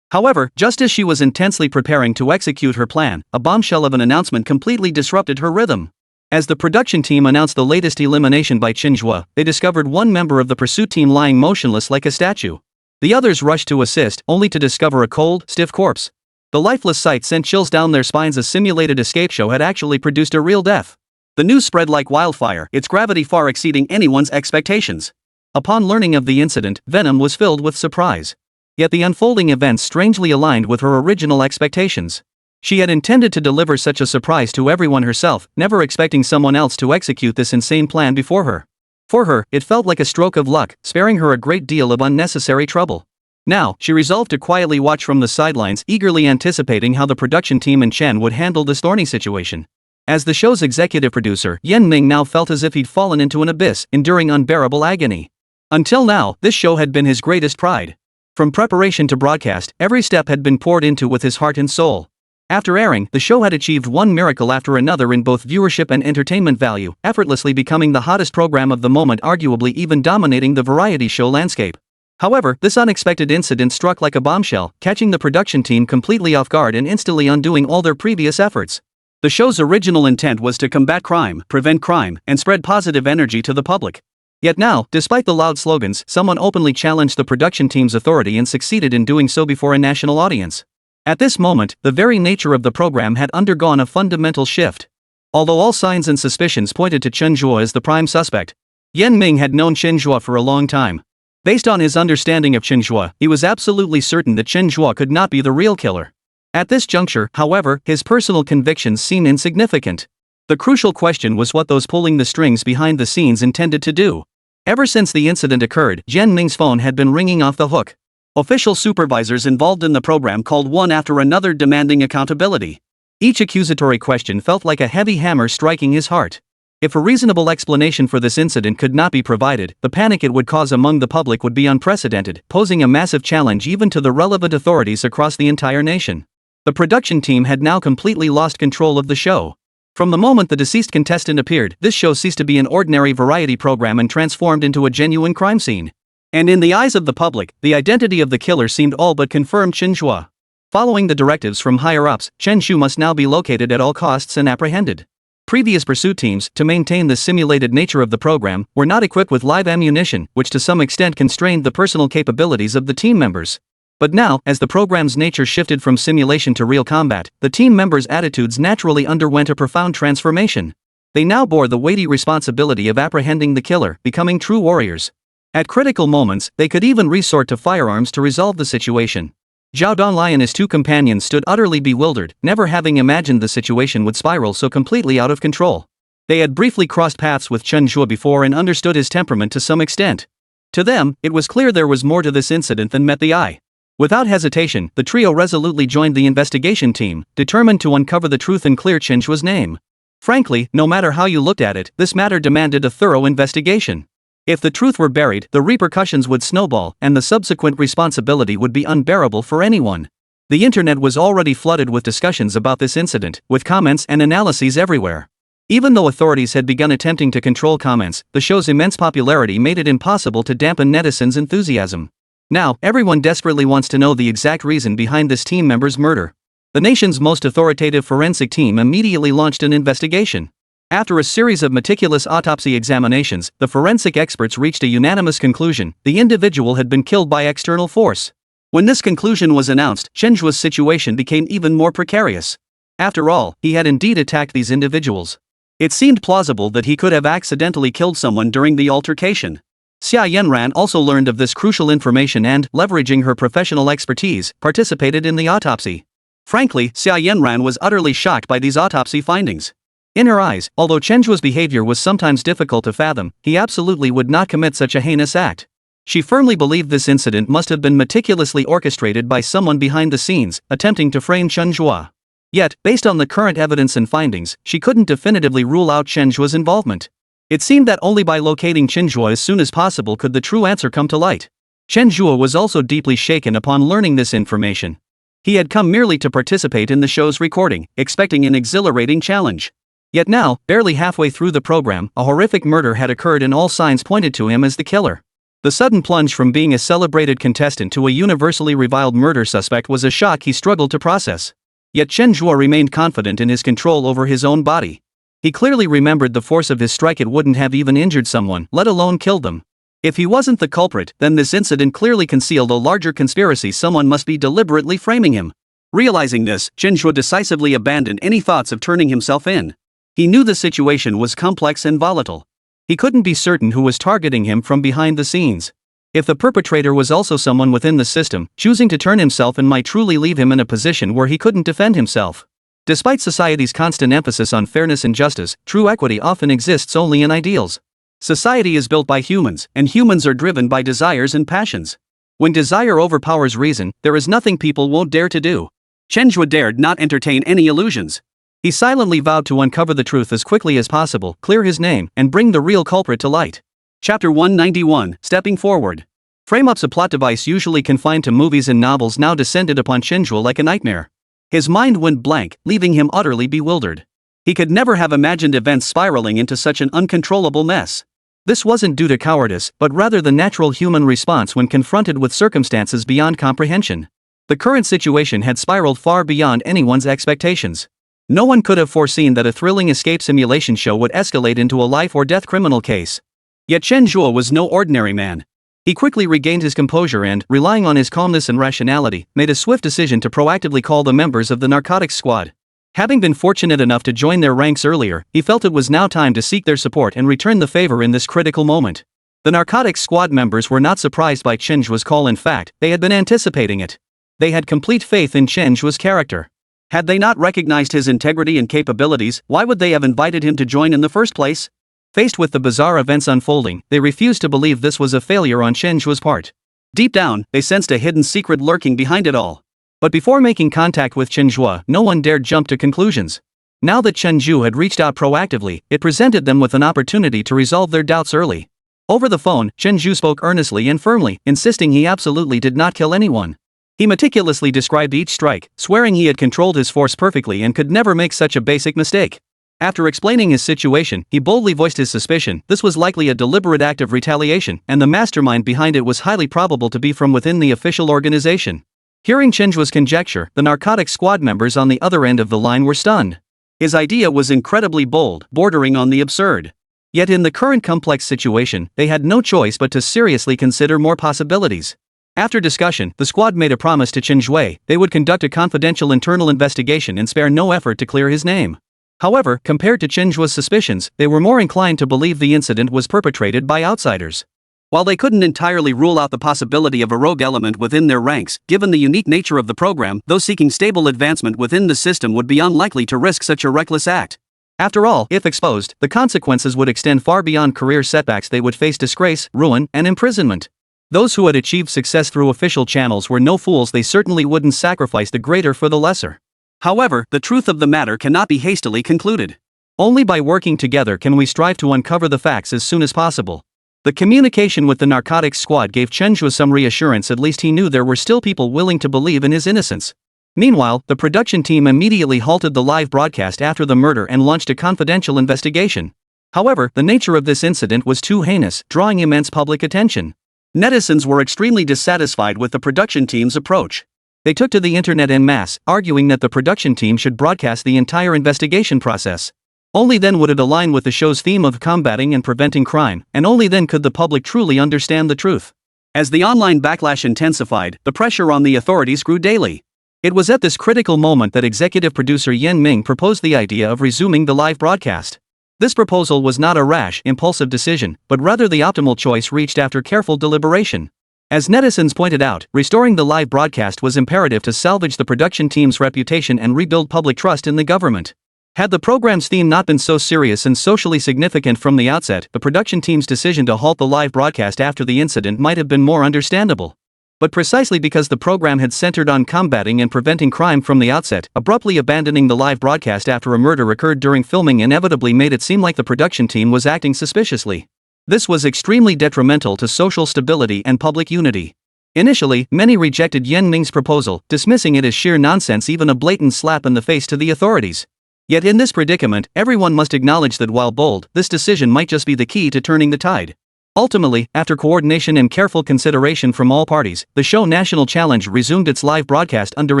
However, just as she was intensely preparing to execute her plan, a bombshell of an announcement completely disrupted her rhythm. As the production team announced the latest elimination by Chen Zhe, they discovered one member of the pursuit team lying motionless like a statue. The others rushed to assist, only to discover a cold, stiff corpse. The lifeless sight sent chills down their spines. A simulated escape show had actually produced a real death. The news spread like wildfire, its gravity far exceeding anyone's expectations. Upon learning of the incident, Venom was filled with surprise. Yet the unfolding events strangely aligned with her original expectations. She had intended to deliver such a surprise to everyone herself, never expecting someone else to execute this insane plan before her. For her, it felt like a stroke of luck, sparing her a great deal of unnecessary trouble. Now, she resolved to quietly watch from the sidelines, eagerly anticipating how the production team and Chen would handle this thorny situation. As the show's executive producer, Yan Ming now felt as if he'd fallen into an abyss, enduring unbearable agony. Until now, this show had been his greatest pride. From preparation to broadcast, every step had been poured into with his heart and soul. After airing, the show had achieved one miracle after another in both viewership and entertainment value, effortlessly becoming the hottest program of the moment, arguably even dominating the variety show landscape. However, this unexpected incident struck like a bombshell, catching the production team completely off guard and instantly undoing all their previous efforts. The show's original intent was to combat crime, prevent crime, and spread positive energy to the public. Yet now, despite the loud slogans, someone openly challenged the production team's authority and succeeded in doing so before a national audience. At this moment, the very nature of the program had undergone a fundamental shift. Although all signs and suspicions pointed to Chen Zhe as the prime suspect, Yan Ming had known Chen Zhe for a long time. Based on his understanding of Chen Zhe, he was absolutely certain that Chen Zhe could not be the real killer. At this juncture, however, his personal convictions seemed insignificant. The crucial question was what those pulling the strings behind the scenes intended to do. Ever since the incident occurred, Yan Ming's phone had been ringing off the hook. Official supervisors involved in the program called one after another demanding accountability. Each accusatory question felt like a heavy hammer striking his heart. If a reasonable explanation for this incident could not be provided, the panic it would cause among the public would be unprecedented, posing a massive challenge even to the relevant authorities across the entire nation. The production team had now completely lost control of the show. From the moment the deceased contestant appeared, this show ceased to be an ordinary variety program and transformed into a genuine crime scene. And in the eyes of the public, the identity of the killer seemed all but confirmed. Chen Zhe. Following the directives from higher-ups, Chen Zhe must now be located at all costs and apprehended. Previous pursuit teams, to maintain the simulated nature of the program, were not equipped with live ammunition, which to some extent constrained the personal capabilities of the team members. But now, as the program's nature shifted from simulation to real combat, the team members' attitudes naturally underwent a profound transformation. They now bore the weighty responsibility of apprehending the killer, becoming true warriors. At critical moments, they could even resort to firearms to resolve the situation. Zhao Donglai and his two companions stood utterly bewildered, never having imagined the situation would spiral so completely out of control. They had briefly crossed paths with Chen Zhe before and understood his temperament to some extent. To them, it was clear there was more to this incident than met the eye. Without hesitation, the trio resolutely joined the investigation team, determined to uncover the truth and clear Chen Zhe's name. Frankly, no matter how you looked at it, this matter demanded a thorough investigation. If the truth were buried, the repercussions would snowball, and the subsequent responsibility would be unbearable for anyone. The internet was already flooded with discussions about this incident, with comments and analyses everywhere. Even though authorities had begun attempting to control comments, the show's immense popularity made it impossible to dampen netizens' enthusiasm. Now, everyone desperately wants to know the exact reason behind this team member's murder. The nation's most authoritative forensic team immediately launched an investigation. After a series of meticulous autopsy examinations, the forensic experts reached a unanimous conclusion: the individual had been killed by external force. When this conclusion was announced, Chen Zhe's situation became even more precarious. After all, he had indeed attacked these individuals. It seemed plausible that he could have accidentally killed someone during the altercation. Xia Yanran also learned of this crucial information and, leveraging her professional expertise, participated in the autopsy. Frankly, Xia Yanran was utterly shocked by these autopsy findings. In her eyes, although Chen Zhe's behavior was sometimes difficult to fathom, he absolutely would not commit such a heinous act. She firmly believed this incident must have been meticulously orchestrated by someone behind the scenes, attempting to frame Chen Zhe. Yet, based on the current evidence and findings, she couldn't definitively rule out Chen Zhe's involvement. It seemed that only by locating Chen Zhe as soon as possible could the true answer come to light. Chen Zhe was also deeply shaken upon learning this information. He had come merely to participate in the show's recording, expecting an exhilarating challenge. Yet now, barely halfway through the program, a horrific murder had occurred and all signs pointed to him as the killer. The sudden plunge from being a celebrated contestant to a universally reviled murder suspect was a shock he struggled to process. Yet Chen Zhe remained confident in his control over his own body. He clearly remembered the force of his strike. It wouldn't have even injured someone, let alone killed them. If he wasn't the culprit, then this incident clearly concealed a larger conspiracy. Someone must be deliberately framing him. Realizing this, Chen Zhe decisively abandoned any thoughts of turning himself in. He knew the situation was complex and volatile. He couldn't be certain who was targeting him from behind the scenes. If the perpetrator was also someone within the system, choosing to turn himself in might truly leave him in a position where he couldn't defend himself. Despite society's constant emphasis on fairness and justice, true equity often exists only in ideals. Society is built by humans, and humans are driven by desires and passions. When desire overpowers reason, there is nothing people won't dare to do. Chen Zhe dared not entertain any illusions. He silently vowed to uncover the truth as quickly as possible, clear his name, and bring the real culprit to light. Chapter 191, Stepping Forward. Frame-ups, a plot device usually confined to movies and novels, now descended upon Chen Zhe like a nightmare. His mind went blank, leaving him utterly bewildered. He could never have imagined events spiraling into such an uncontrollable mess. This wasn't due to cowardice, but rather the natural human response when confronted with circumstances beyond comprehension. The current situation had spiraled far beyond anyone's expectations. No one could have foreseen that a thrilling escape simulation show would escalate into a life-or-death criminal case. Yet Chen Zhe was no ordinary man. He quickly regained his composure and, relying on his calmness and rationality, made a swift decision to proactively call the members of the narcotics squad. Having been fortunate enough to join their ranks earlier, he felt it was now time to seek their support and return the favor in this critical moment. The narcotics squad members were not surprised by Chen Zhe's call. In fact, they had been anticipating it. They had complete faith in Chen Zhe's character. Had they not recognized his integrity and capabilities, why would they have invited him to join in the first place? Faced with the bizarre events unfolding, they refused to believe this was a failure on Chen Zhe's part. Deep down, they sensed a hidden secret lurking behind it all. But before making contact with Chen Zhe, no one dared jump to conclusions. Now that Chen Zhe had reached out proactively, it presented them with an opportunity to resolve their doubts early. Over the phone, Chen Zhe spoke earnestly and firmly, insisting he absolutely did not kill anyone. He meticulously described each strike, swearing he had controlled his force perfectly and could never make such a basic mistake. After explaining his situation, he boldly voiced his suspicion this was likely a deliberate act of retaliation, and the mastermind behind it was highly probable to be from within the official organization. Hearing Chen Zhe's conjecture, the narcotics squad members on the other end of the line were stunned. His idea was incredibly bold, bordering on the absurd. Yet in the current complex situation, they had no choice but to seriously consider more possibilities. After discussion, the squad made a promise to Chen Zhe they would conduct a confidential internal investigation and spare no effort to clear his name. However, compared to Chen Zhe's suspicions, they were more inclined to believe the incident was perpetrated by outsiders. While they couldn't entirely rule out the possibility of a rogue element within their ranks, given the unique nature of the program, those seeking stable advancement within the system would be unlikely to risk such a reckless act. After all, if exposed, the consequences would extend far beyond career setbacks. They would face disgrace, ruin, and imprisonment. Those who had achieved success through official channels were no fools. They certainly wouldn't sacrifice the greater for the lesser. However, the truth of the matter cannot be hastily concluded. Only by working together can we strive to uncover the facts as soon as possible. The communication with the narcotics squad gave Chen Zhe some reassurance. At least he knew there were still people willing to believe in his innocence. Meanwhile, the production team immediately halted the live broadcast after the murder and launched a confidential investigation. However, the nature of this incident was too heinous, drawing immense public attention. Netizens were extremely dissatisfied with the production team's approach. They took to the internet en masse, arguing that the production team should broadcast the entire investigation process. Only then would it align with the show's theme of combating and preventing crime, and only then could the public truly understand the truth. As the online backlash intensified, the pressure on the authorities grew daily. It was at this critical moment that executive producer Yan Ming proposed the idea of resuming the live broadcast. This proposal was not a rash, impulsive decision, but rather the optimal choice reached after careful deliberation. As netizens pointed out, restoring the live broadcast was imperative to salvage the production team's reputation and rebuild public trust in the government. Had the program's theme not been so serious and socially significant from the outset, the production team's decision to halt the live broadcast after the incident might have been more understandable. But precisely because the program had centered on combating and preventing crime from the outset, abruptly abandoning the live broadcast after a murder occurred during filming inevitably made it seem like the production team was acting suspiciously. This was extremely detrimental to social stability and public unity. Initially, many rejected Yan Ming's proposal, dismissing it as sheer nonsense, even a blatant slap in the face to the authorities. Yet in this predicament, everyone must acknowledge that while bold, this decision might just be the key to turning the tide. Ultimately, after coordination and careful consideration from all parties, the show National Challenge resumed its live broadcast under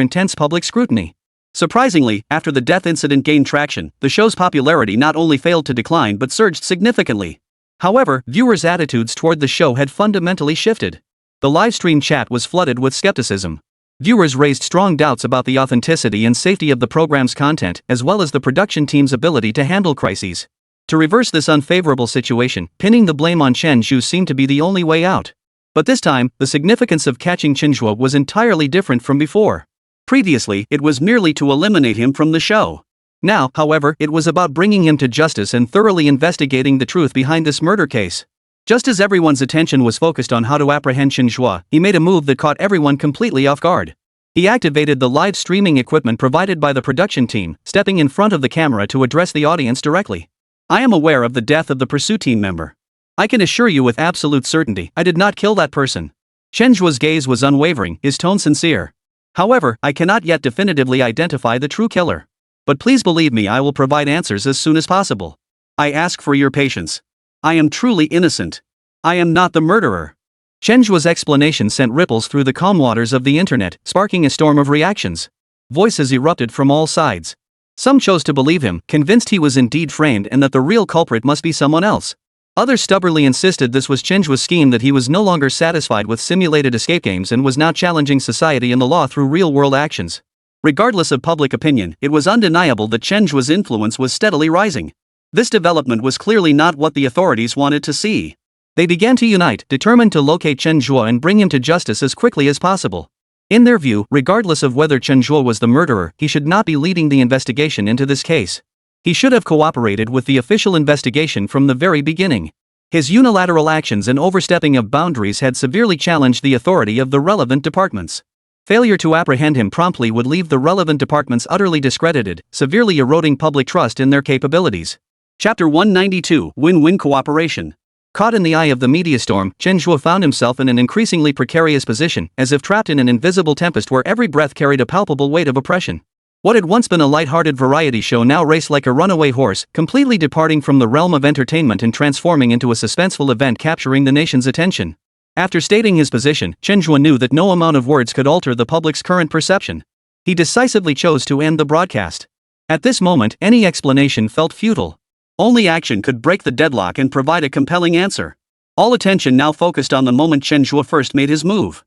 intense public scrutiny. Surprisingly, after the death incident gained traction, the show's popularity not only failed to decline but surged significantly. However, viewers' attitudes toward the show had fundamentally shifted. The livestream chat was flooded with skepticism. Viewers raised strong doubts about the authenticity and safety of the program's content, as well as the production team's ability to handle crises. To reverse this unfavorable situation, pinning the blame on Chen Zhe seemed to be the only way out. But this time, the significance of catching Chen Zhe was entirely different from before. Previously, it was merely to eliminate him from the show. Now, however, it was about bringing him to justice and thoroughly investigating the truth behind this murder case. Just as everyone's attention was focused on how to apprehend Chen Zhe, he made a move that caught everyone completely off guard. He activated the live streaming equipment provided by the production team, stepping in front of the camera to address the audience directly. "I am aware of the death of the Pursuit team member. I can assure you with absolute certainty, I did not kill that person." Chen Zhe's gaze was unwavering, his tone sincere. "However, I cannot yet definitively identify the true killer. But please believe me, I will provide answers as soon as possible. I ask for your patience. I am truly innocent. I am not the murderer." Chen Zhe's explanation sent ripples through the calm waters of the internet, sparking a storm of reactions. Voices erupted from all sides. Some chose to believe him, convinced he was indeed framed and that the real culprit must be someone else. Others stubbornly insisted this was Chen Zhe's scheme, that he was no longer satisfied with simulated escape games and was now challenging society and the law through real-world actions. Regardless of public opinion, it was undeniable that Chen Zhe's influence was steadily rising. This development was clearly not what the authorities wanted to see. They began to unite, determined to locate Chen Zhe and bring him to justice as quickly as possible. In their view, regardless of whether Chen Zhe was the murderer, he should not be leading the investigation into this case. He should have cooperated with the official investigation from the very beginning. His unilateral actions and overstepping of boundaries had severely challenged the authority of the relevant departments. Failure to apprehend him promptly would leave the relevant departments utterly discredited, severely eroding public trust in their capabilities. Chapter 192: Win-Win Cooperation. Caught in the eye of the media storm, Chen Zhe found himself in an increasingly precarious position, as if trapped in an invisible tempest where every breath carried a palpable weight of oppression. What had once been a light-hearted variety show now raced like a runaway horse, completely departing from the realm of entertainment and transforming into a suspenseful event capturing the nation's attention. After stating his position, Chen Zhe knew that no amount of words could alter the public's current perception. He decisively chose to end the broadcast. At this moment, any explanation felt futile. Only action could break the deadlock and provide a compelling answer. All attention now focused on the moment Chen Zhe first made his move.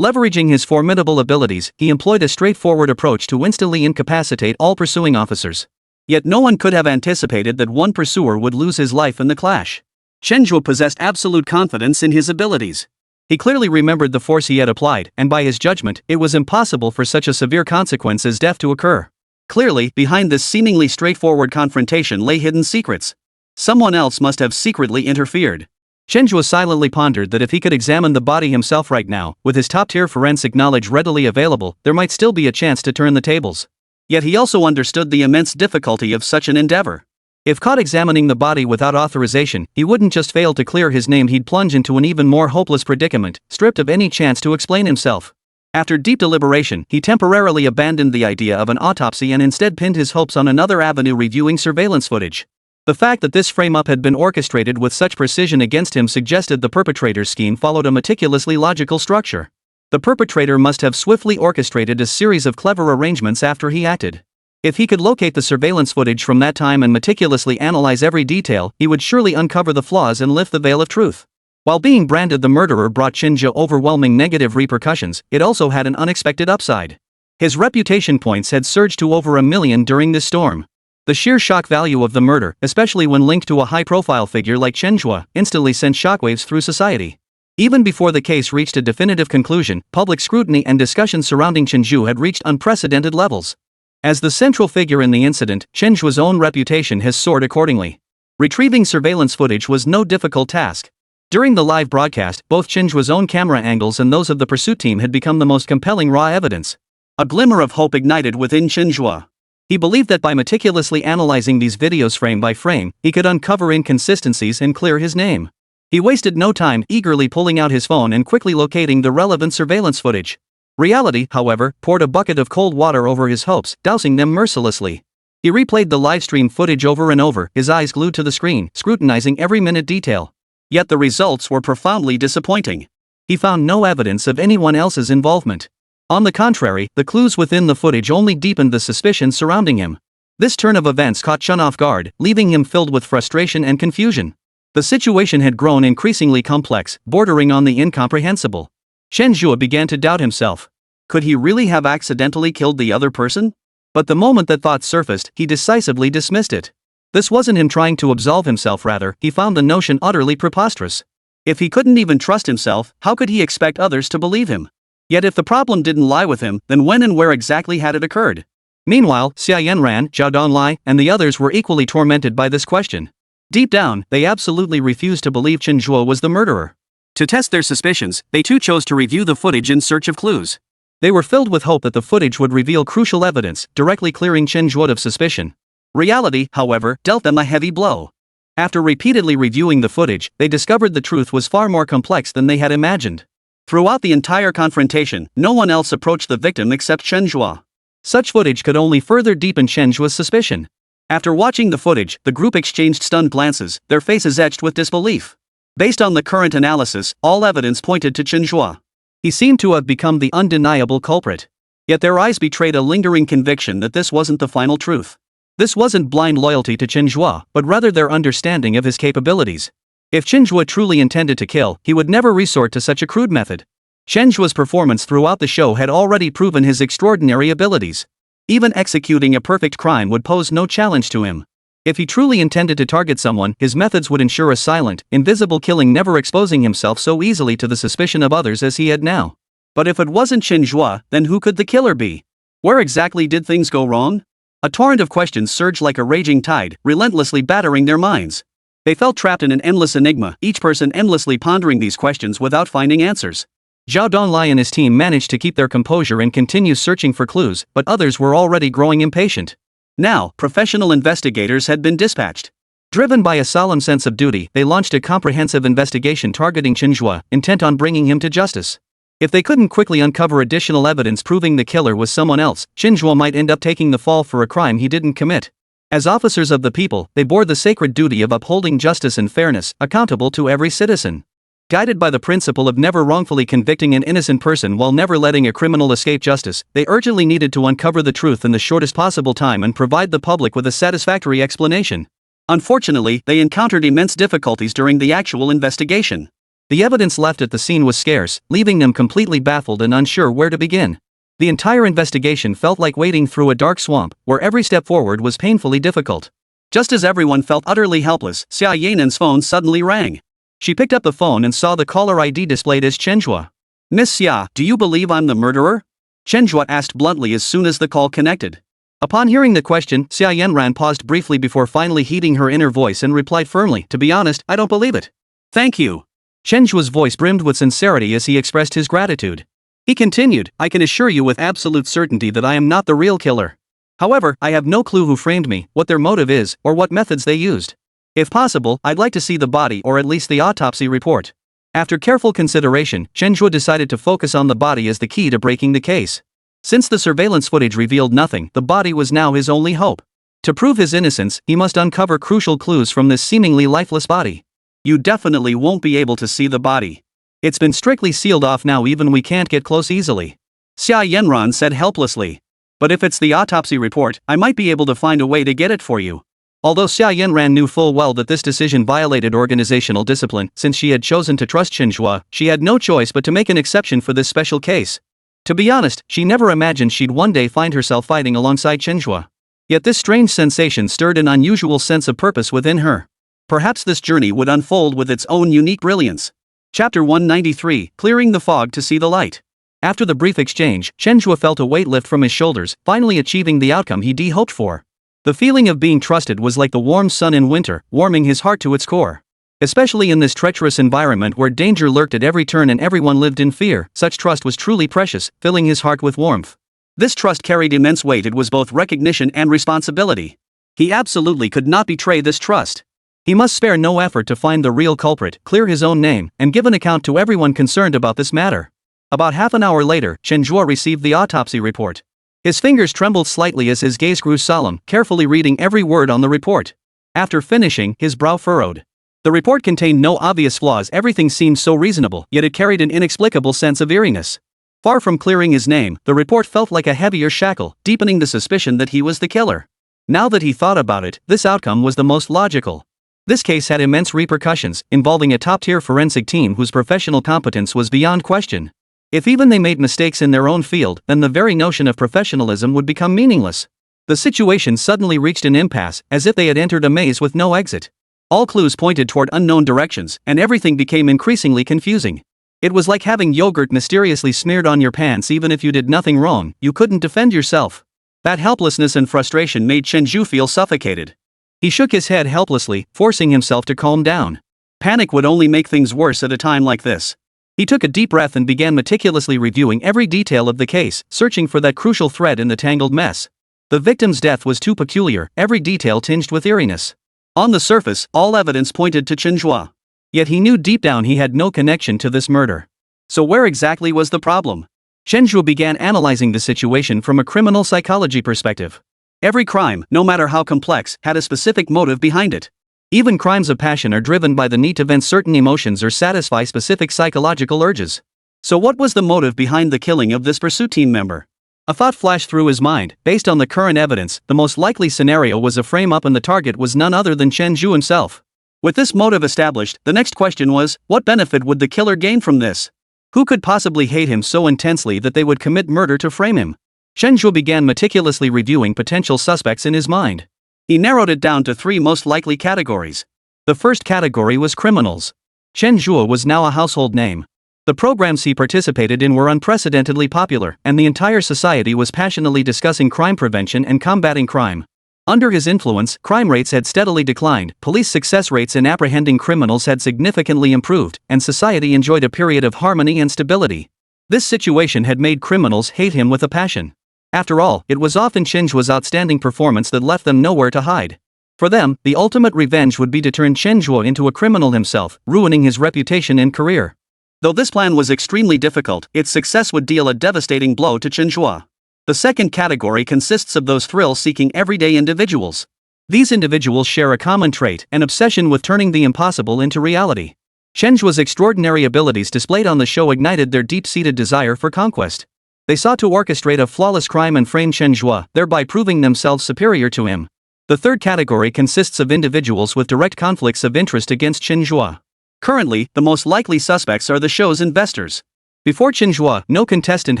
Leveraging his formidable abilities, he employed a straightforward approach to instantly incapacitate all pursuing officers. Yet no one could have anticipated that one pursuer would lose his life in the clash. Chen Zhe possessed absolute confidence in his abilities. He clearly remembered the force he had applied, and by his judgment, it was impossible for such a severe consequence as death to occur. Clearly, behind this seemingly straightforward confrontation lay hidden secrets. Someone else must have secretly interfered. Chen Zhe silently pondered that if he could examine the body himself right now, with his top-tier forensic knowledge readily available, there might still be a chance to turn the tables. Yet he also understood the immense difficulty of such an endeavor. If caught examining the body without authorization, he wouldn't just fail to clear his name, he'd plunge into an even more hopeless predicament, stripped of any chance to explain himself. After deep deliberation, he temporarily abandoned the idea of an autopsy and instead pinned his hopes on another avenue: reviewing surveillance footage. The fact that this frame-up had been orchestrated with such precision against him suggested the perpetrator's scheme followed a meticulously logical structure. The perpetrator must have swiftly orchestrated a series of clever arrangements after he acted. If he could locate the surveillance footage from that time and meticulously analyze every detail, he would surely uncover the flaws and lift the veil of truth. While being branded the murderer brought Chen Zhe overwhelming negative repercussions, it also had an unexpected upside. His reputation points had surged to over 1 million during this storm. The sheer shock value of the murder, especially when linked to a high-profile figure like Chen Zhe, instantly sent shockwaves through society. Even before the case reached a definitive conclusion, public scrutiny and discussion surrounding Chen Zhe had reached unprecedented levels. As the central figure in the incident, Chen Zhe's own reputation has soared accordingly. Retrieving surveillance footage was no difficult task. During the live broadcast, both Chen Zhe's own camera angles and those of the pursuit team had become the most compelling raw evidence. A glimmer of hope ignited within Chen Zhe. He believed that by meticulously analyzing these videos frame by frame, he could uncover inconsistencies and clear his name. He wasted no time eagerly pulling out his phone and quickly locating the relevant surveillance footage. Reality, however, poured a bucket of cold water over his hopes, dousing them mercilessly. He replayed the livestream footage over and over, his eyes glued to the screen, scrutinizing every minute detail. Yet the results were profoundly disappointing. He found no evidence of anyone else's involvement. On the contrary, the clues within the footage only deepened the suspicion surrounding him. This turn of events caught Chen off guard, leaving him filled with frustration and confusion. The situation had grown increasingly complex, bordering on the incomprehensible. Chen Zhe began to doubt himself. Could he really have accidentally killed the other person? But the moment that thought surfaced, he decisively dismissed it. This wasn't him trying to absolve himself, rather, he found the notion utterly preposterous. If he couldn't even trust himself, how could he expect others to believe him? Yet if the problem didn't lie with him, then when and where exactly had it occurred? Meanwhile, Xia Yanran, Zhao Donlai, and the others were equally tormented by this question. Deep down, they absolutely refused to believe Chen Zhe was the murderer. To test their suspicions, they too chose to review the footage in search of clues. They were filled with hope that the footage would reveal crucial evidence, directly clearing Chen Zhe of suspicion. Reality, however, dealt them a heavy blow. After repeatedly reviewing the footage, they discovered the truth was far more complex than they had imagined. Throughout the entire confrontation, no one else approached the victim except Chen Zhe. Such footage could only further deepen Chen Zhe's suspicion. After watching the footage, the group exchanged stunned glances, their faces etched with disbelief. Based on the current analysis, all evidence pointed to Chen Zhe. He seemed to have become the undeniable culprit. Yet their eyes betrayed a lingering conviction that this wasn't the final truth. This wasn't blind loyalty to Chen Zhe, but rather their understanding of his capabilities. If Chen Zhe truly intended to kill, he would never resort to such a crude method. Chen Zhe's performance throughout the show had already proven his extraordinary abilities. Even executing a perfect crime would pose no challenge to him. If he truly intended to target someone, his methods would ensure a silent, invisible killing, never exposing himself so easily to the suspicion of others as he had now. But if it wasn't Chen Zhe, then who could the killer be? Where exactly did things go wrong? A torrent of questions surged like a raging tide, relentlessly battering their minds. They felt trapped in an endless enigma, each person endlessly pondering these questions without finding answers. Zhao Donglai and his team managed to keep their composure and continue searching for clues, but others were already growing impatient. Now, professional investigators had been dispatched. Driven by a solemn sense of duty, they launched a comprehensive investigation targeting Chen Zhe, intent on bringing him to justice. If they couldn't quickly uncover additional evidence proving the killer was someone else, Chen Zhe might end up taking the fall for a crime he didn't commit. As officers of the people, they bore the sacred duty of upholding justice and fairness, accountable to every citizen. Guided by the principle of never wrongfully convicting an innocent person while never letting a criminal escape justice, they urgently needed to uncover the truth in the shortest possible time and provide the public with a satisfactory explanation. Unfortunately, they encountered immense difficulties during the actual investigation. The evidence left at the scene was scarce, leaving them completely baffled and unsure where to begin. The entire investigation felt like wading through a dark swamp, where every step forward was painfully difficult. Just as everyone felt utterly helpless, Xia Yanan's phone suddenly rang. She picked up the phone and saw the caller ID displayed as Chen Zhe. "Miss Xia, do you believe I'm the murderer?" Chen Zhe asked bluntly as soon as the call connected. Upon hearing the question, Xia Yanran paused briefly before finally heeding her inner voice and replied firmly, "To be honest, I don't believe it." "Thank you." Chen Zhe's voice brimmed with sincerity as he expressed his gratitude. He continued, "I can assure you with absolute certainty that I am not the real killer. However, I have no clue who framed me, what their motive is, or what methods they used. If possible, I'd like to see the body or at least the autopsy report." After careful consideration, Chen Zhe decided to focus on the body as the key to breaking the case. Since the surveillance footage revealed nothing, the body was now his only hope. To prove his innocence, he must uncover crucial clues from this seemingly lifeless body. "You definitely won't be able to see the body. It's been strictly sealed off now, even we can't get close easily," Xia Yanran said helplessly. "But if it's the autopsy report, I might be able to find a way to get it for you." Although Xia Yanran knew full well that this decision violated organizational discipline, since she had chosen to trust Chen Zhe, she had no choice but to make an exception for this special case. To be honest, she never imagined she'd one day find herself fighting alongside Chen Zhe. Yet this strange sensation stirred an unusual sense of purpose within her. Perhaps this journey would unfold with its own unique brilliance. Chapter 193, Clearing the Fog to See the Light. After the brief exchange, Chen Zhe felt a weight lift from his shoulders, finally achieving the outcome he'd hoped for. The feeling of being trusted was like the warm sun in winter, warming his heart to its core. Especially in this treacherous environment where danger lurked at every turn and everyone lived in fear, such trust was truly precious, filling his heart with warmth. This trust carried immense weight. It was both recognition and responsibility. He absolutely could not betray this trust. He must spare no effort to find the real culprit, clear his own name, and give an account to everyone concerned about this matter. About half an hour later, Chen Zhe received the autopsy report. His fingers trembled slightly as his gaze grew solemn, carefully reading every word on the report. After finishing, his brow furrowed. The report contained no obvious flaws. Everything seemed so reasonable, yet it carried an inexplicable sense of eeriness. Far from clearing his name, the report felt like a heavier shackle, deepening the suspicion that he was the killer. Now that he thought about it, this outcome was the most logical. This case had immense repercussions, involving a top-tier forensic team whose professional competence was beyond question. If even they made mistakes in their own field, then the very notion of professionalism would become meaningless. The situation suddenly reached an impasse, as if they had entered a maze with no exit. All clues pointed toward unknown directions, and everything became increasingly confusing. It was like having yogurt mysteriously smeared on your pants. Even if you did nothing wrong, you couldn't defend yourself. That helplessness and frustration made Chen Zhe feel suffocated. He shook his head helplessly, forcing himself to calm down. Panic would only make things worse at a time like this. He took a deep breath and began meticulously reviewing every detail of the case, searching for that crucial thread in the tangled mess. The victim's death was too peculiar, every detail tinged with eeriness. On the surface, all evidence pointed to Chen Zhe. Yet he knew deep down he had no connection to this murder. So where exactly was the problem? Chen Zhe began analyzing the situation from a criminal psychology perspective. Every crime, no matter how complex, had a specific motive behind it. Even crimes of passion are driven by the need to vent certain emotions or satisfy specific psychological urges. So what was the motive behind the killing of this pursuit team member? A thought flashed through his mind. Based on the current evidence, the most likely scenario was a frame-up and the target was none other than Chen Zhe himself. With this motive established, the next question was, what benefit would the killer gain from this? Who could possibly hate him so intensely that they would commit murder to frame him? Chen Zhe began meticulously reviewing potential suspects in his mind. He narrowed it down to 3 most likely categories. The first category was criminals. Chen Zhe was now a household name. The programs he participated in were unprecedentedly popular, and the entire society was passionately discussing crime prevention and combating crime. Under his influence, crime rates had steadily declined, police success rates in apprehending criminals had significantly improved, and society enjoyed a period of harmony and stability. This situation had made criminals hate him with a passion. After all, it was often Chen Zhe's outstanding performance that left them nowhere to hide. For them, the ultimate revenge would be to turn Chen Zhe into a criminal himself, ruining his reputation and career. Though this plan was extremely difficult, its success would deal a devastating blow to Chen Zhe. The second category consists of those thrill-seeking everyday individuals. These individuals share a common trait, an obsession with turning the impossible into reality. Chen Zhe's extraordinary abilities displayed on the show ignited their deep-seated desire for conquest. They sought to orchestrate a flawless crime and frame Chen Zhe, thereby proving themselves superior to him. The third category consists of individuals with direct conflicts of interest against Chen Zhe. Currently, the most likely suspects are the show's investors. Before Chen Zhe, no contestant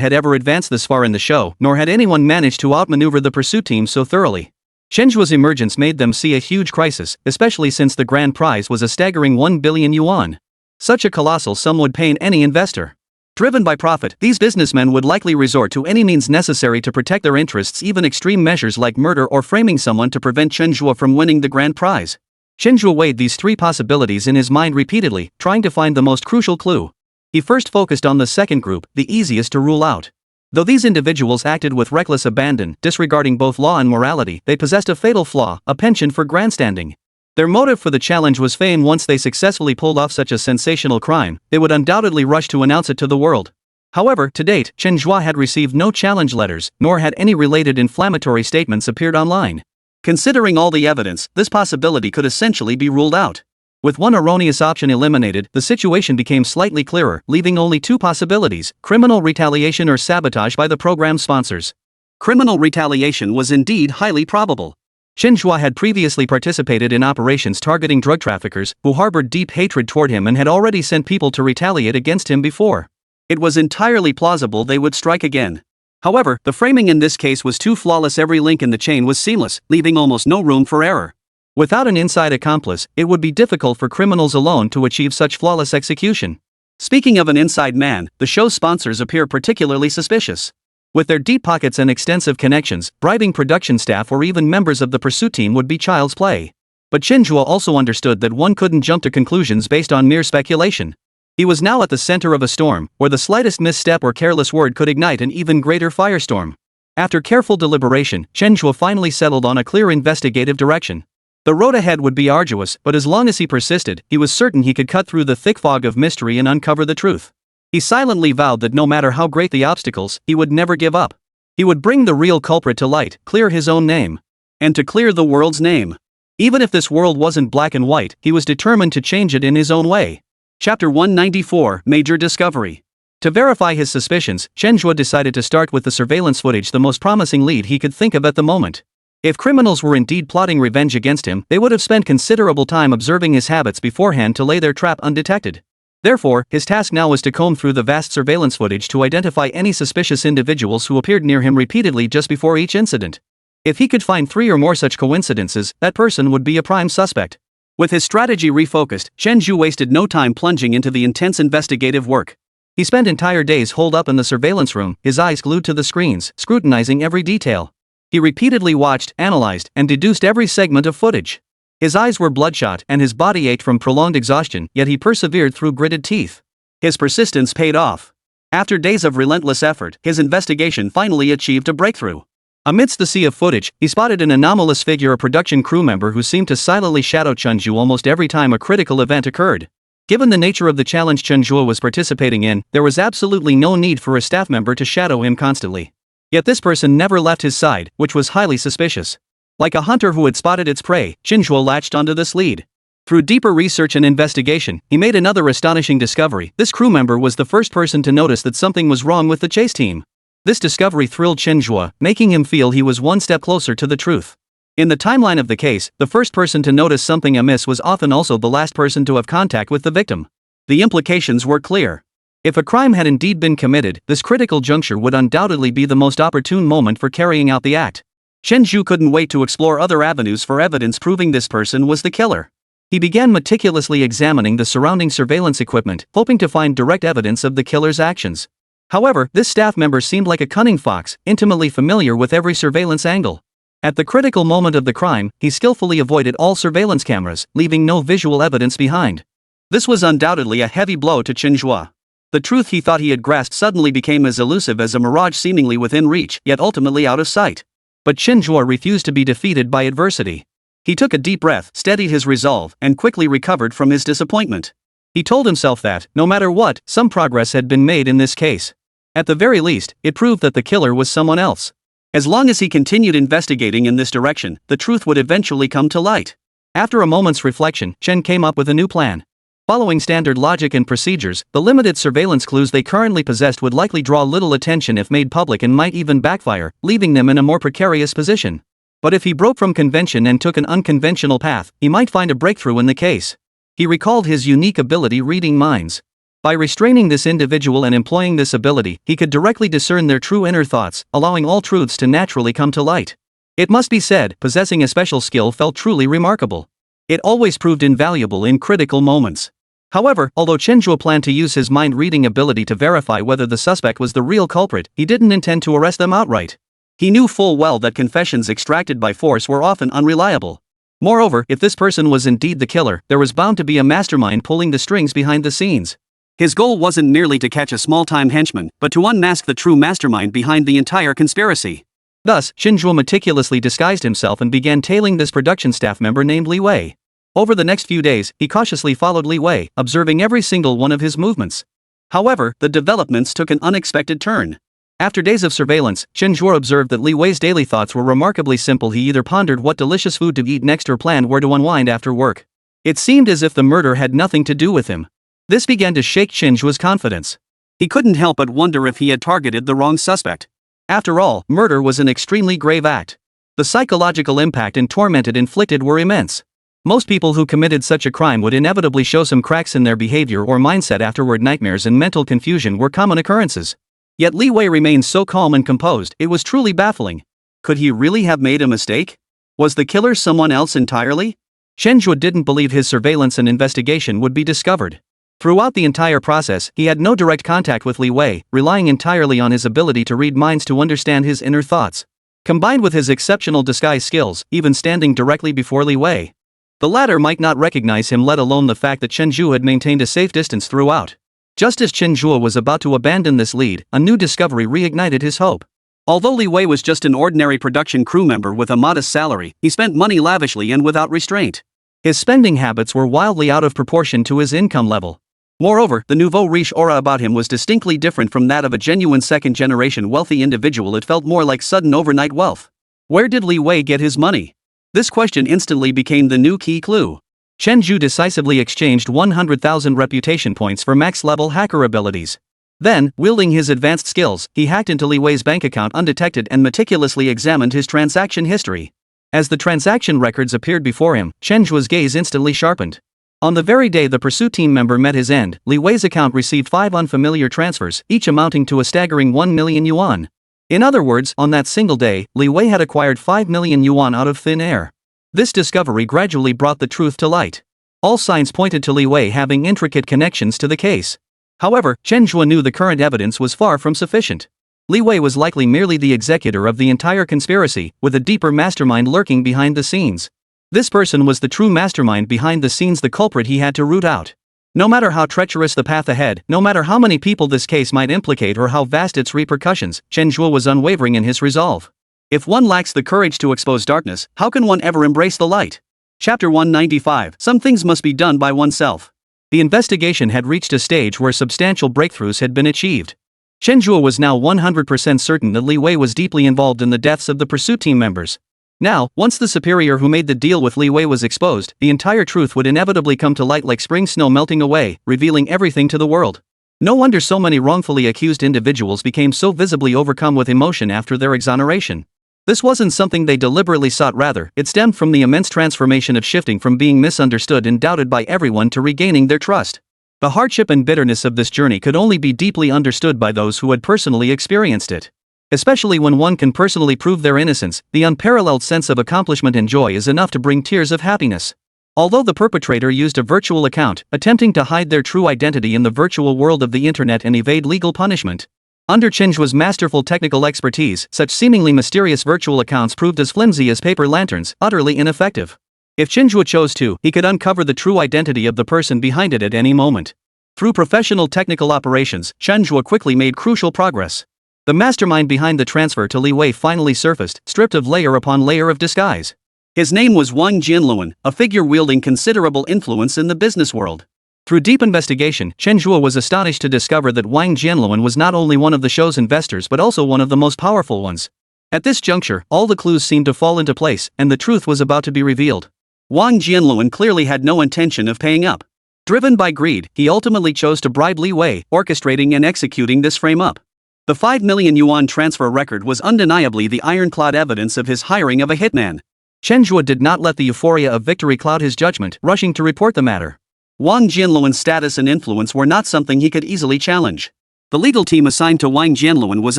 had ever advanced this far in the show, nor had anyone managed to outmaneuver the pursuit team so thoroughly. Chen Zhe's emergence made them see a huge crisis, especially since the grand prize was a staggering 1 billion yuan. Such a colossal sum would pain any investor. Driven by profit, these businessmen would likely resort to any means necessary to protect their interests, even extreme measures like murder or framing someone to prevent Chen Zhe from winning the grand prize. Chen Zhe weighed these three possibilities in his mind repeatedly, trying to find the most crucial clue. He first focused on the second group, the easiest to rule out. Though these individuals acted with reckless abandon, disregarding both law and morality, they possessed a fatal flaw, a penchant for grandstanding. Their motive for the challenge was fame. Once they successfully pulled off such a sensational crime, they would undoubtedly rush to announce it to the world. However, to date, Chen Zhe had received no challenge letters, nor had any related inflammatory statements appeared online. Considering all the evidence, this possibility could essentially be ruled out. With one erroneous option eliminated, the situation became slightly clearer, leaving only two possibilities: criminal retaliation or sabotage by the program's sponsors. Criminal retaliation was indeed highly probable. Chen Zhe had previously participated in operations targeting drug traffickers, who harbored deep hatred toward him and had already sent people to retaliate against him before. It was entirely plausible they would strike again. However, the framing in this case was too flawless. Every link in the chain was seamless, leaving almost no room for error. Without an inside accomplice, it would be difficult for criminals alone to achieve such flawless execution. Speaking of an inside man, the show's sponsors appear particularly suspicious. With their deep pockets and extensive connections, bribing production staff or even members of the pursuit team would be child's play. But Chen Zhe also understood that one couldn't jump to conclusions based on mere speculation. He was now at the center of a storm, where the slightest misstep or careless word could ignite an even greater firestorm. After careful deliberation, Chen Zhe finally settled on a clear investigative direction. The road ahead would be arduous, but as long as he persisted, he was certain he could cut through the thick fog of mystery and uncover the truth. He silently vowed that no matter how great the obstacles, he would never give up. He would bring the real culprit to light, clear his own name. And to clear the world's name. Even if this world wasn't black and white, he was determined to change it in his own way. Chapter 194, Major Discovery. To verify his suspicions, Chen Zhe decided to start with the surveillance footage, the most promising lead he could think of at the moment. If criminals were indeed plotting revenge against him, they would have spent considerable time observing his habits beforehand to lay their trap undetected. Therefore, his task now was to comb through the vast surveillance footage to identify any suspicious individuals who appeared near him repeatedly just before each incident. If he could find 3 or more such coincidences, that person would be a prime suspect. With his strategy refocused, Chen Zhe wasted no time plunging into the intense investigative work. He spent entire days holed up in the surveillance room, his eyes glued to the screens, scrutinizing every detail. He repeatedly watched, analyzed, and deduced every segment of footage. His eyes were bloodshot and his body ached from prolonged exhaustion, yet he persevered through gritted teeth. His persistence paid off. After days of relentless effort, his investigation finally achieved a breakthrough. Amidst the sea of footage, he spotted an anomalous figure, a production crew member who seemed to silently shadow Chen Zhe almost every time a critical event occurred. Given the nature of the challenge Chen Zhe was participating in, there was absolutely no need for a staff member to shadow him constantly. Yet this person never left his side, which was highly suspicious. Like a hunter who had spotted its prey, Chen Zhe latched onto this lead. Through deeper research and investigation, he made another astonishing discovery. This crew member was the first person to notice that something was wrong with the chase team. This discovery thrilled Chen Zhe, making him feel he was one step closer to the truth. In the timeline of the case, the first person to notice something amiss was often also the last person to have contact with the victim. The implications were clear. If a crime had indeed been committed, this critical juncture would undoubtedly be the most opportune moment for carrying out the act. Chen Zhe couldn't wait to explore other avenues for evidence proving this person was the killer. He began meticulously examining the surrounding surveillance equipment, hoping to find direct evidence of the killer's actions. However, this staff member seemed like a cunning fox, intimately familiar with every surveillance angle. At the critical moment of the crime, he skillfully avoided all surveillance cameras, leaving no visual evidence behind. This was undoubtedly a heavy blow to Chen Zhe. The truth he thought he had grasped suddenly became as elusive as a mirage seemingly within reach, yet ultimately out of sight. But Chen Zhe refused to be defeated by adversity. He took a deep breath, steadied his resolve, and quickly recovered from his disappointment. He told himself that, no matter what, some progress had been made in this case. At the very least, it proved that the killer was someone else. As long as he continued investigating in this direction, the truth would eventually come to light. After a moment's reflection, Chen came up with a new plan. Following standard logic and procedures, the limited surveillance clues they currently possessed would likely draw little attention if made public and might even backfire, leaving them in a more precarious position. But if he broke from convention and took an unconventional path, he might find a breakthrough in the case. He recalled his unique ability reading minds. By restraining this individual and employing this ability, he could directly discern their true inner thoughts, allowing all truths to naturally come to light. It must be said, possessing a special skill felt truly remarkable. It always proved invaluable in critical moments. However, although Chen Zhe planned to use his mind-reading ability to verify whether the suspect was the real culprit, he didn't intend to arrest them outright. He knew full well that confessions extracted by force were often unreliable. Moreover, if this person was indeed the killer, there was bound to be a mastermind pulling the strings behind the scenes. His goal wasn't merely to catch a small-time henchman, but to unmask the true mastermind behind the entire conspiracy. Thus, Chen Zhe meticulously disguised himself and began tailing this production staff member named Li Wei. Over the next few days, he cautiously followed Li Wei, observing every single one of his movements. However, the developments took an unexpected turn. After days of surveillance, Chen Zhe observed that Li Wei's daily thoughts were remarkably simple. He either pondered what delicious food to eat next or planned where to unwind after work. It seemed as if the murder had nothing to do with him. This began to shake Chen Zhe's confidence. He couldn't help but wonder if he had targeted the wrong suspect. After all, murder was an extremely grave act. The psychological impact and torment it inflicted were immense. Most people who committed such a crime would inevitably show some cracks in their behavior or mindset afterward. Nightmares and mental confusion were common occurrences. Yet Li Wei remained so calm and composed, it was truly baffling. Could he really have made a mistake? Was the killer someone else entirely? Chen Zhe didn't believe his surveillance and investigation would be discovered. Throughout the entire process, he had no direct contact with Li Wei, relying entirely on his ability to read minds to understand his inner thoughts. Combined with his exceptional disguise skills, even standing directly before Li Wei, the latter might not recognize him, let alone the fact that Chen Zhe had maintained a safe distance throughout. Just as Chen Zhe was about to abandon this lead, a new discovery reignited his hope. Although Li Wei was just an ordinary production crew member with a modest salary, he spent money lavishly and without restraint. His spending habits were wildly out of proportion to his income level. Moreover, the nouveau riche aura about him was distinctly different from that of a genuine second-generation wealthy individual. It felt more like sudden overnight wealth. Where did Li Wei get his money? This question instantly became the new key clue. Chen Zhe decisively exchanged 100,000 reputation points for max-level hacker abilities. Then, wielding his advanced skills, he hacked into Li Wei's bank account undetected and meticulously examined his transaction history. As the transaction records appeared before him, Chen Zhe's gaze instantly sharpened. On the very day the pursuit team member met his end, Li Wei's account received 5 unfamiliar transfers, each amounting to a staggering 1 million yuan. In other words, on that single day, Li Wei had acquired 5 million yuan out of thin air. This discovery gradually brought the truth to light. All signs pointed to Li Wei having intricate connections to the case. However, Chen Zhe knew the current evidence was far from sufficient. Li Wei was likely merely the executor of the entire conspiracy, with a deeper mastermind lurking behind the scenes. This person was the true mastermind behind the scenes, the culprit he had to root out. No matter how treacherous the path ahead, no matter how many people this case might implicate or how vast its repercussions, Chen Zhe was unwavering in his resolve. If one lacks the courage to expose darkness, how can one ever embrace the light? Chapter 195. Some things must be done by oneself. The investigation had reached a stage where substantial breakthroughs had been achieved. Chen Zhe was now 100% certain that Li Wei was deeply involved in the deaths of the pursuit team members. Now, once the superior who made the deal with Li Wei was exposed, the entire truth would inevitably come to light like spring snow melting away, revealing everything to the world. No wonder so many wrongfully accused individuals became so visibly overcome with emotion after their exoneration. This wasn't something they deliberately sought, rather, it stemmed from the immense transformation of shifting from being misunderstood and doubted by everyone to regaining their trust. The hardship and bitterness of this journey could only be deeply understood by those who had personally experienced it. Especially when one can personally prove their innocence, the unparalleled sense of accomplishment and joy is enough to bring tears of happiness. Although the perpetrator used a virtual account, attempting to hide their true identity in the virtual world of the internet and evade legal punishment, Under Chen Zhe's masterful technical expertise, such seemingly mysterious virtual accounts proved as flimsy as paper lanterns, utterly ineffective. If Chen Zhe chose to, he could uncover the true identity of the person behind it at any moment. Through professional technical operations, Chen Zhe quickly made crucial progress. The mastermind behind the transfer to Li Wei finally surfaced, stripped of layer upon layer of disguise. His name was Wang Jianluan, a figure wielding considerable influence in the business world. Through deep investigation, Chen Zhe was astonished to discover that Wang Jianluan was not only one of the show's investors but also one of the most powerful ones. At this juncture, all the clues seemed to fall into place, and the truth was about to be revealed. Wang Jianluan clearly had no intention of paying up. Driven by greed, he ultimately chose to bribe Li Wei, orchestrating and executing this frame-up. The 5 million yuan transfer record was undeniably the ironclad evidence of his hiring of a hitman. Chen Zhe did not let the euphoria of victory cloud his judgment, rushing to report the matter. Wang Jianluan's status and influence were not something he could easily challenge. The legal team assigned to Wang Jianluan was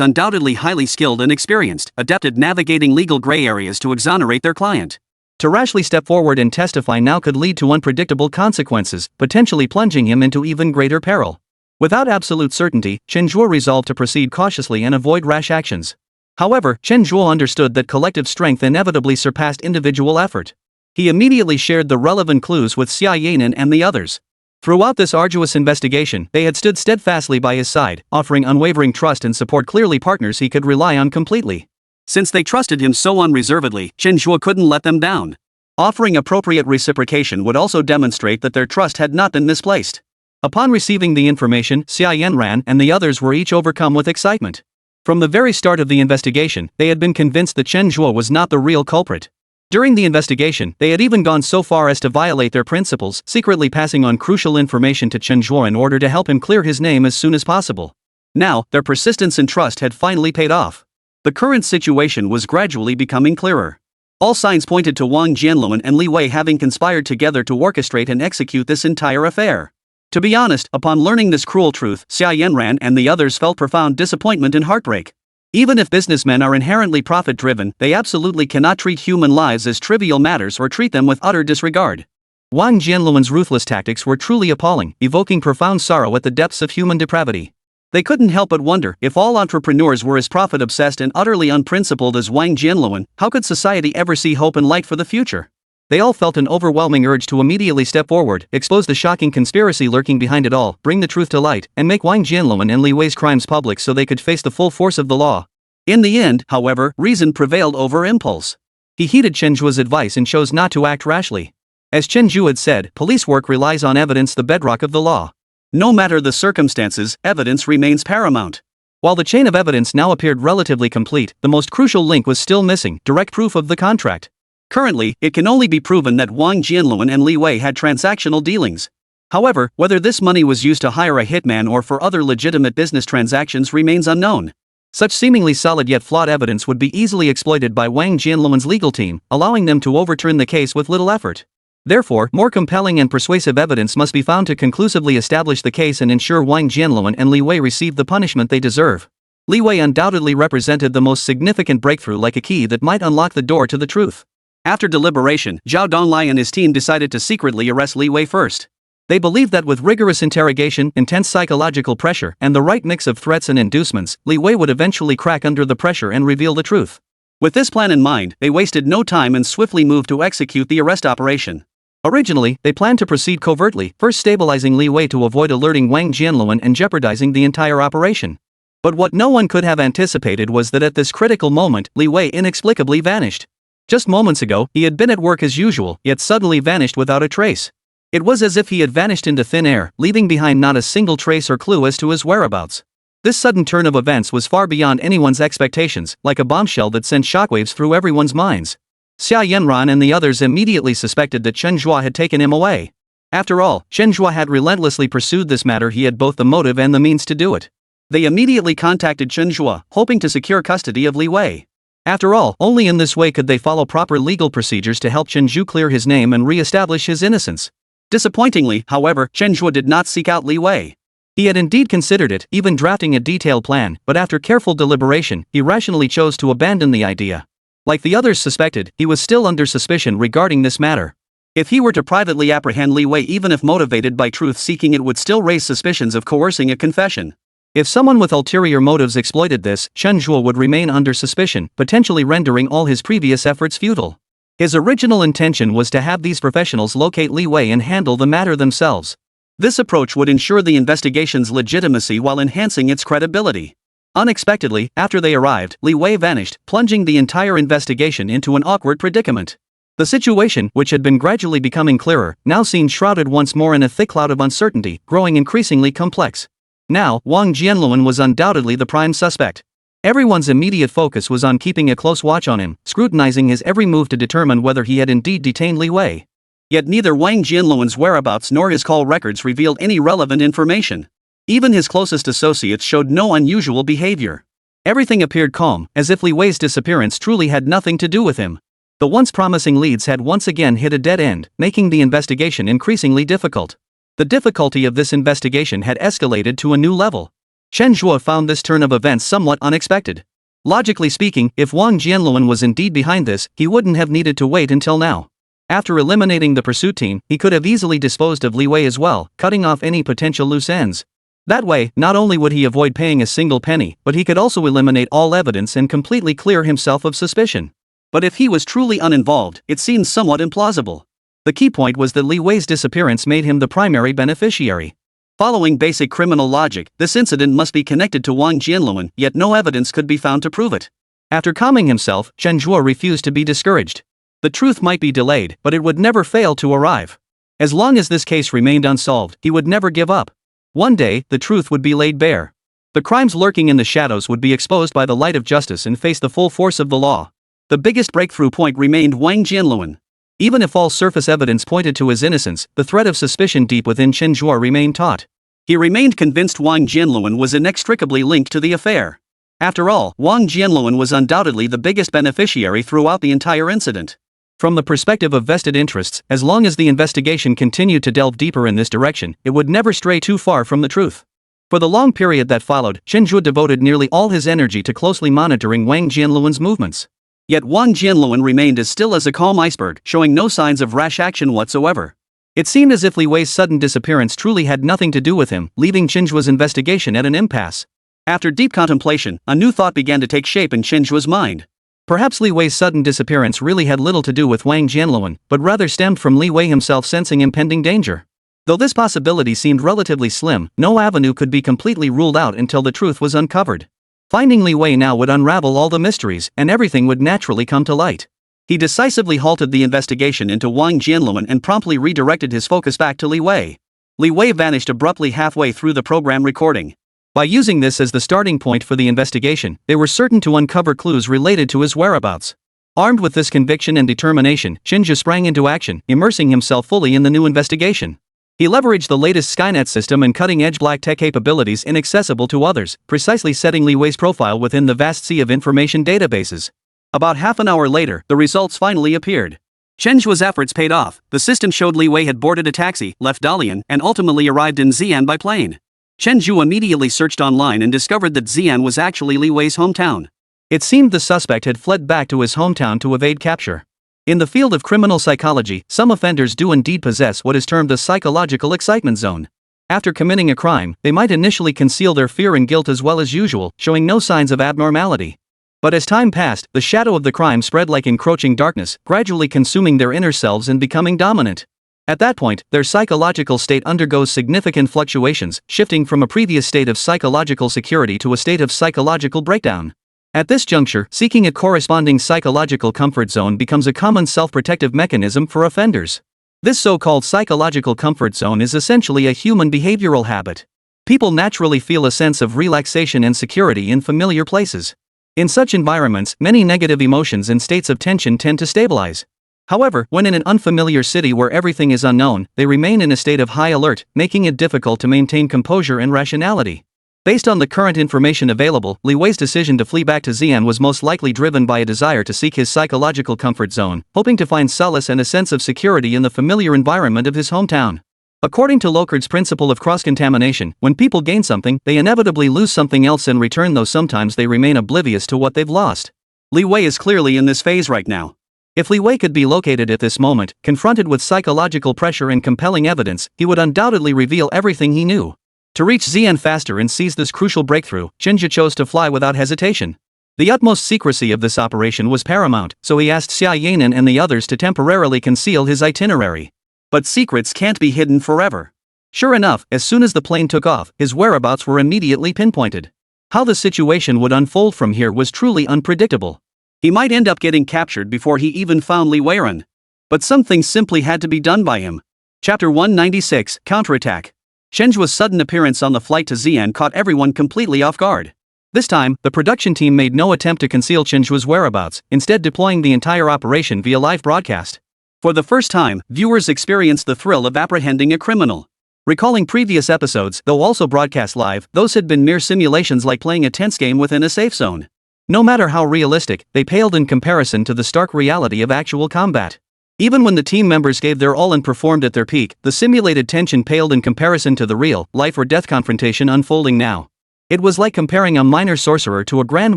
undoubtedly highly skilled and experienced, adept at navigating legal gray areas to exonerate their client. To rashly step forward and testify now could lead to unpredictable consequences, potentially plunging him into even greater peril. Without absolute certainty, Chen Zhe resolved to proceed cautiously and avoid rash actions. However, Chen Zhe understood that collective strength inevitably surpassed individual effort. He immediately shared the relevant clues with Xia Yanan and the others. Throughout this arduous investigation, they had stood steadfastly by his side, offering unwavering trust and support, clearly partners he could rely on completely. Since they trusted him so unreservedly, Chen Zhe couldn't let them down. Offering appropriate reciprocation would also demonstrate that their trust had not been misplaced. Upon receiving the information, Xia Yanran and the others were each overcome with excitement. From the very start of the investigation, they had been convinced that Chen Zhe was not the real culprit. During the investigation, they had even gone so far as to violate their principles, secretly passing on crucial information to Chen Zhe in order to help him clear his name as soon as possible. Now, their persistence and trust had finally paid off. The current situation was gradually becoming clearer. All signs pointed to Wang Jianluan and Li Wei having conspired together to orchestrate and execute this entire affair. To be honest, upon learning this cruel truth, Xia Yanran and the others felt profound disappointment and heartbreak. Even if businessmen are inherently profit-driven, they absolutely cannot treat human lives as trivial matters or treat them with utter disregard. Wang Jianluan's ruthless tactics were truly appalling, evoking profound sorrow at the depths of human depravity. They couldn't help but wonder, if all entrepreneurs were as profit-obsessed and utterly unprincipled as Wang Jianluan, how could society ever see hope and light for the future? They all felt an overwhelming urge to immediately step forward, expose the shocking conspiracy lurking behind it all, bring the truth to light, and make Wang Jianluan and Li Wei's crimes public so they could face the full force of the law. In the end, however, reason prevailed over impulse. He heeded Chen Zhe's advice and chose not to act rashly. As Chen Zhe had said, police work relies on evidence, the bedrock of the law. No matter the circumstances, evidence remains paramount. While the chain of evidence now appeared relatively complete, the most crucial link was still missing: direct proof of the contract. Currently, it can only be proven that Wang Jianluan and Li Wei had transactional dealings. However, whether this money was used to hire a hitman or for other legitimate business transactions remains unknown. Such seemingly solid yet flawed evidence would be easily exploited by Wang Jianluan's legal team, allowing them to overturn the case with little effort. Therefore, more compelling and persuasive evidence must be found to conclusively establish the case and ensure Wang Jianluan and Li Wei receive the punishment they deserve. Li Wei undoubtedly represented the most significant breakthrough, like a key that might unlock the door to the truth. After deliberation, Zhao Donglai and his team decided to secretly arrest Li Wei first. They believed that with rigorous interrogation, intense psychological pressure, and the right mix of threats and inducements, Li Wei would eventually crack under the pressure and reveal the truth. With this plan in mind, they wasted no time and swiftly moved to execute the arrest operation. Originally, they planned to proceed covertly, first stabilizing Li Wei to avoid alerting Wang Jianluan and jeopardizing the entire operation. But what no one could have anticipated was that at this critical moment, Li Wei inexplicably vanished. Just moments ago, he had been at work as usual, yet suddenly vanished without a trace. It was as if he had vanished into thin air, leaving behind not a single trace or clue as to his whereabouts. This sudden turn of events was far beyond anyone's expectations, like a bombshell that sent shockwaves through everyone's minds. Xia Yanran and the others immediately suspected that Chen Zhe had taken him away. After all, Chen Zhe had relentlessly pursued this matter. He had both the motive and the means to do it. They immediately contacted Chen Zhe, hoping to secure custody of Li Wei. After all, only in this way could they follow proper legal procedures to help Chen Zhe clear his name and re-establish his innocence. Disappointingly, however, Chen Zhe did not seek out Li Wei. He had indeed considered it, even drafting a detailed plan, but after careful deliberation, he rationally chose to abandon the idea. Like the others suspected, he was still under suspicion regarding this matter. If he were to privately apprehend Li Wei, even if motivated by truth-seeking, it would still raise suspicions of coercing a confession. If someone with ulterior motives exploited this, Chen Zhe would remain under suspicion, potentially rendering all his previous efforts futile. His original intention was to have these professionals locate Li Wei and handle the matter themselves. This approach would ensure the investigation's legitimacy while enhancing its credibility. Unexpectedly, after they arrived, Li Wei vanished, plunging the entire investigation into an awkward predicament. The situation, which had been gradually becoming clearer, now seemed shrouded once more in a thick cloud of uncertainty, growing increasingly complex. Now, Wang Jianluan was undoubtedly the prime suspect. Everyone's immediate focus was on keeping a close watch on him, scrutinizing his every move to determine whether he had indeed detained Li Wei. Yet neither Wang Jianluan's whereabouts nor his call records revealed any relevant information. Even his closest associates showed no unusual behavior. Everything appeared calm, as if Li Wei's disappearance truly had nothing to do with him. The once promising leads had once again hit a dead end, making the investigation increasingly difficult. The difficulty of this investigation had escalated to a new level. Chen Zhe found this turn of events somewhat unexpected. Logically speaking, if Wang Jianluan was indeed behind this, he wouldn't have needed to wait until now. After eliminating the pursuit team, he could have easily disposed of Li Wei as well, cutting off any potential loose ends. That way, not only would he avoid paying a single penny, but he could also eliminate all evidence and completely clear himself of suspicion. But if he was truly uninvolved, it seemed somewhat implausible. The key point was that Li Wei's disappearance made him the primary beneficiary. Following basic criminal logic, this incident must be connected to Wang Jianluan, yet no evidence could be found to prove it. After calming himself, Chen Zhe refused to be discouraged. The truth might be delayed, but it would never fail to arrive. As long as this case remained unsolved, he would never give up. One day, the truth would be laid bare. The crimes lurking in the shadows would be exposed by the light of justice and face the full force of the law. The biggest breakthrough point remained Wang Jianluan. Even if all surface evidence pointed to his innocence, the thread of suspicion deep within Chen Zhe remained taut. He remained convinced Wang Jianluan was inextricably linked to the affair. After all, Wang Jianluan was undoubtedly the biggest beneficiary throughout the entire incident. From the perspective of vested interests, as long as the investigation continued to delve deeper in this direction, it would never stray too far from the truth. For the long period that followed, Chen Zhe devoted nearly all his energy to closely monitoring Wang Jianluan's movements. Yet Wang Jianluan remained as still as a calm iceberg, showing no signs of rash action whatsoever. It seemed as if Li Wei's sudden disappearance truly had nothing to do with him, leaving Chen Zhe's investigation at an impasse. After deep contemplation, a new thought began to take shape in Chen Zhe's mind. Perhaps Li Wei's sudden disappearance really had little to do with Wang Jianluan, but rather stemmed from Li Wei himself sensing impending danger. Though this possibility seemed relatively slim, no avenue could be completely ruled out until the truth was uncovered. Finding Li Wei now would unravel all the mysteries, and everything would naturally come to light. He decisively halted the investigation into Wang Jianluan and promptly redirected his focus back to Li Wei. Li Wei vanished abruptly halfway through the program recording. By using this as the starting point for the investigation, they were certain to uncover clues related to his whereabouts. Armed with this conviction and determination, Chen Zhe sprang into action, immersing himself fully in the new investigation. He leveraged the latest Skynet system and cutting-edge black tech capabilities inaccessible to others, precisely setting Li Wei's profile within the vast sea of information databases. About half an hour later, the results finally appeared. Chen Zhe's efforts paid off. The system showed Li Wei had boarded a taxi, left Dalian, and ultimately arrived in Xi'an by plane. Chen Zhe immediately searched online and discovered that Xi'an was actually Li Wei's hometown. It seemed the suspect had fled back to his hometown to evade capture. In the field of criminal psychology, some offenders do indeed possess what is termed a psychological excitement zone. After committing a crime, they might initially conceal their fear and guilt as well as usual, showing no signs of abnormality. But as time passed, the shadow of the crime spread like encroaching darkness, gradually consuming their inner selves and becoming dominant. At that point, their psychological state undergoes significant fluctuations, shifting from a previous state of psychological security to a state of psychological breakdown. At this juncture, seeking a corresponding psychological comfort zone becomes a common self-protective mechanism for offenders. This so-called psychological comfort zone is essentially a human behavioral habit. People naturally feel a sense of relaxation and security in familiar places. In such environments, many negative emotions and states of tension tend to stabilize. However, when in an unfamiliar city where everything is unknown, they remain in a state of high alert, making it difficult to maintain composure and rationality. Based on the current information available, Li Wei's decision to flee back to Xi'an was most likely driven by a desire to seek his psychological comfort zone, hoping to find solace and a sense of security in the familiar environment of his hometown. According to Locard's principle of cross-contamination, when people gain something, they inevitably lose something else in return, though sometimes they remain oblivious to what they've lost. Li Wei is clearly in this phase right now. If Li Wei could be located at this moment, confronted with psychological pressure and compelling evidence, he would undoubtedly reveal everything he knew. To reach Xian faster and seize this crucial breakthrough, Chen Zhe chose to fly without hesitation. The utmost secrecy of this operation was paramount, so he asked Xia Yanan and the others to temporarily conceal his itinerary. But secrets can't be hidden forever. Sure enough, as soon as the plane took off, his whereabouts were immediately pinpointed. How the situation would unfold from here was truly unpredictable. He might end up getting captured before he even found Li Weiren. But something simply had to be done by him. Chapter 196, Counterattack. Chen Zhe's sudden appearance on the flight to Xi'an caught everyone completely off guard. This time, the production team made no attempt to conceal Chen Zhe's whereabouts, instead deploying the entire operation via live broadcast. For the first time, viewers experienced the thrill of apprehending a criminal. Recalling previous episodes, though also broadcast live, those had been mere simulations like playing a tense game within a safe zone. No matter how realistic, they paled in comparison to the stark reality of actual combat. Even when the team members gave their all and performed at their peak, the simulated tension paled in comparison to the real, life-or-death confrontation unfolding now. It was like comparing a minor sorcerer to a grand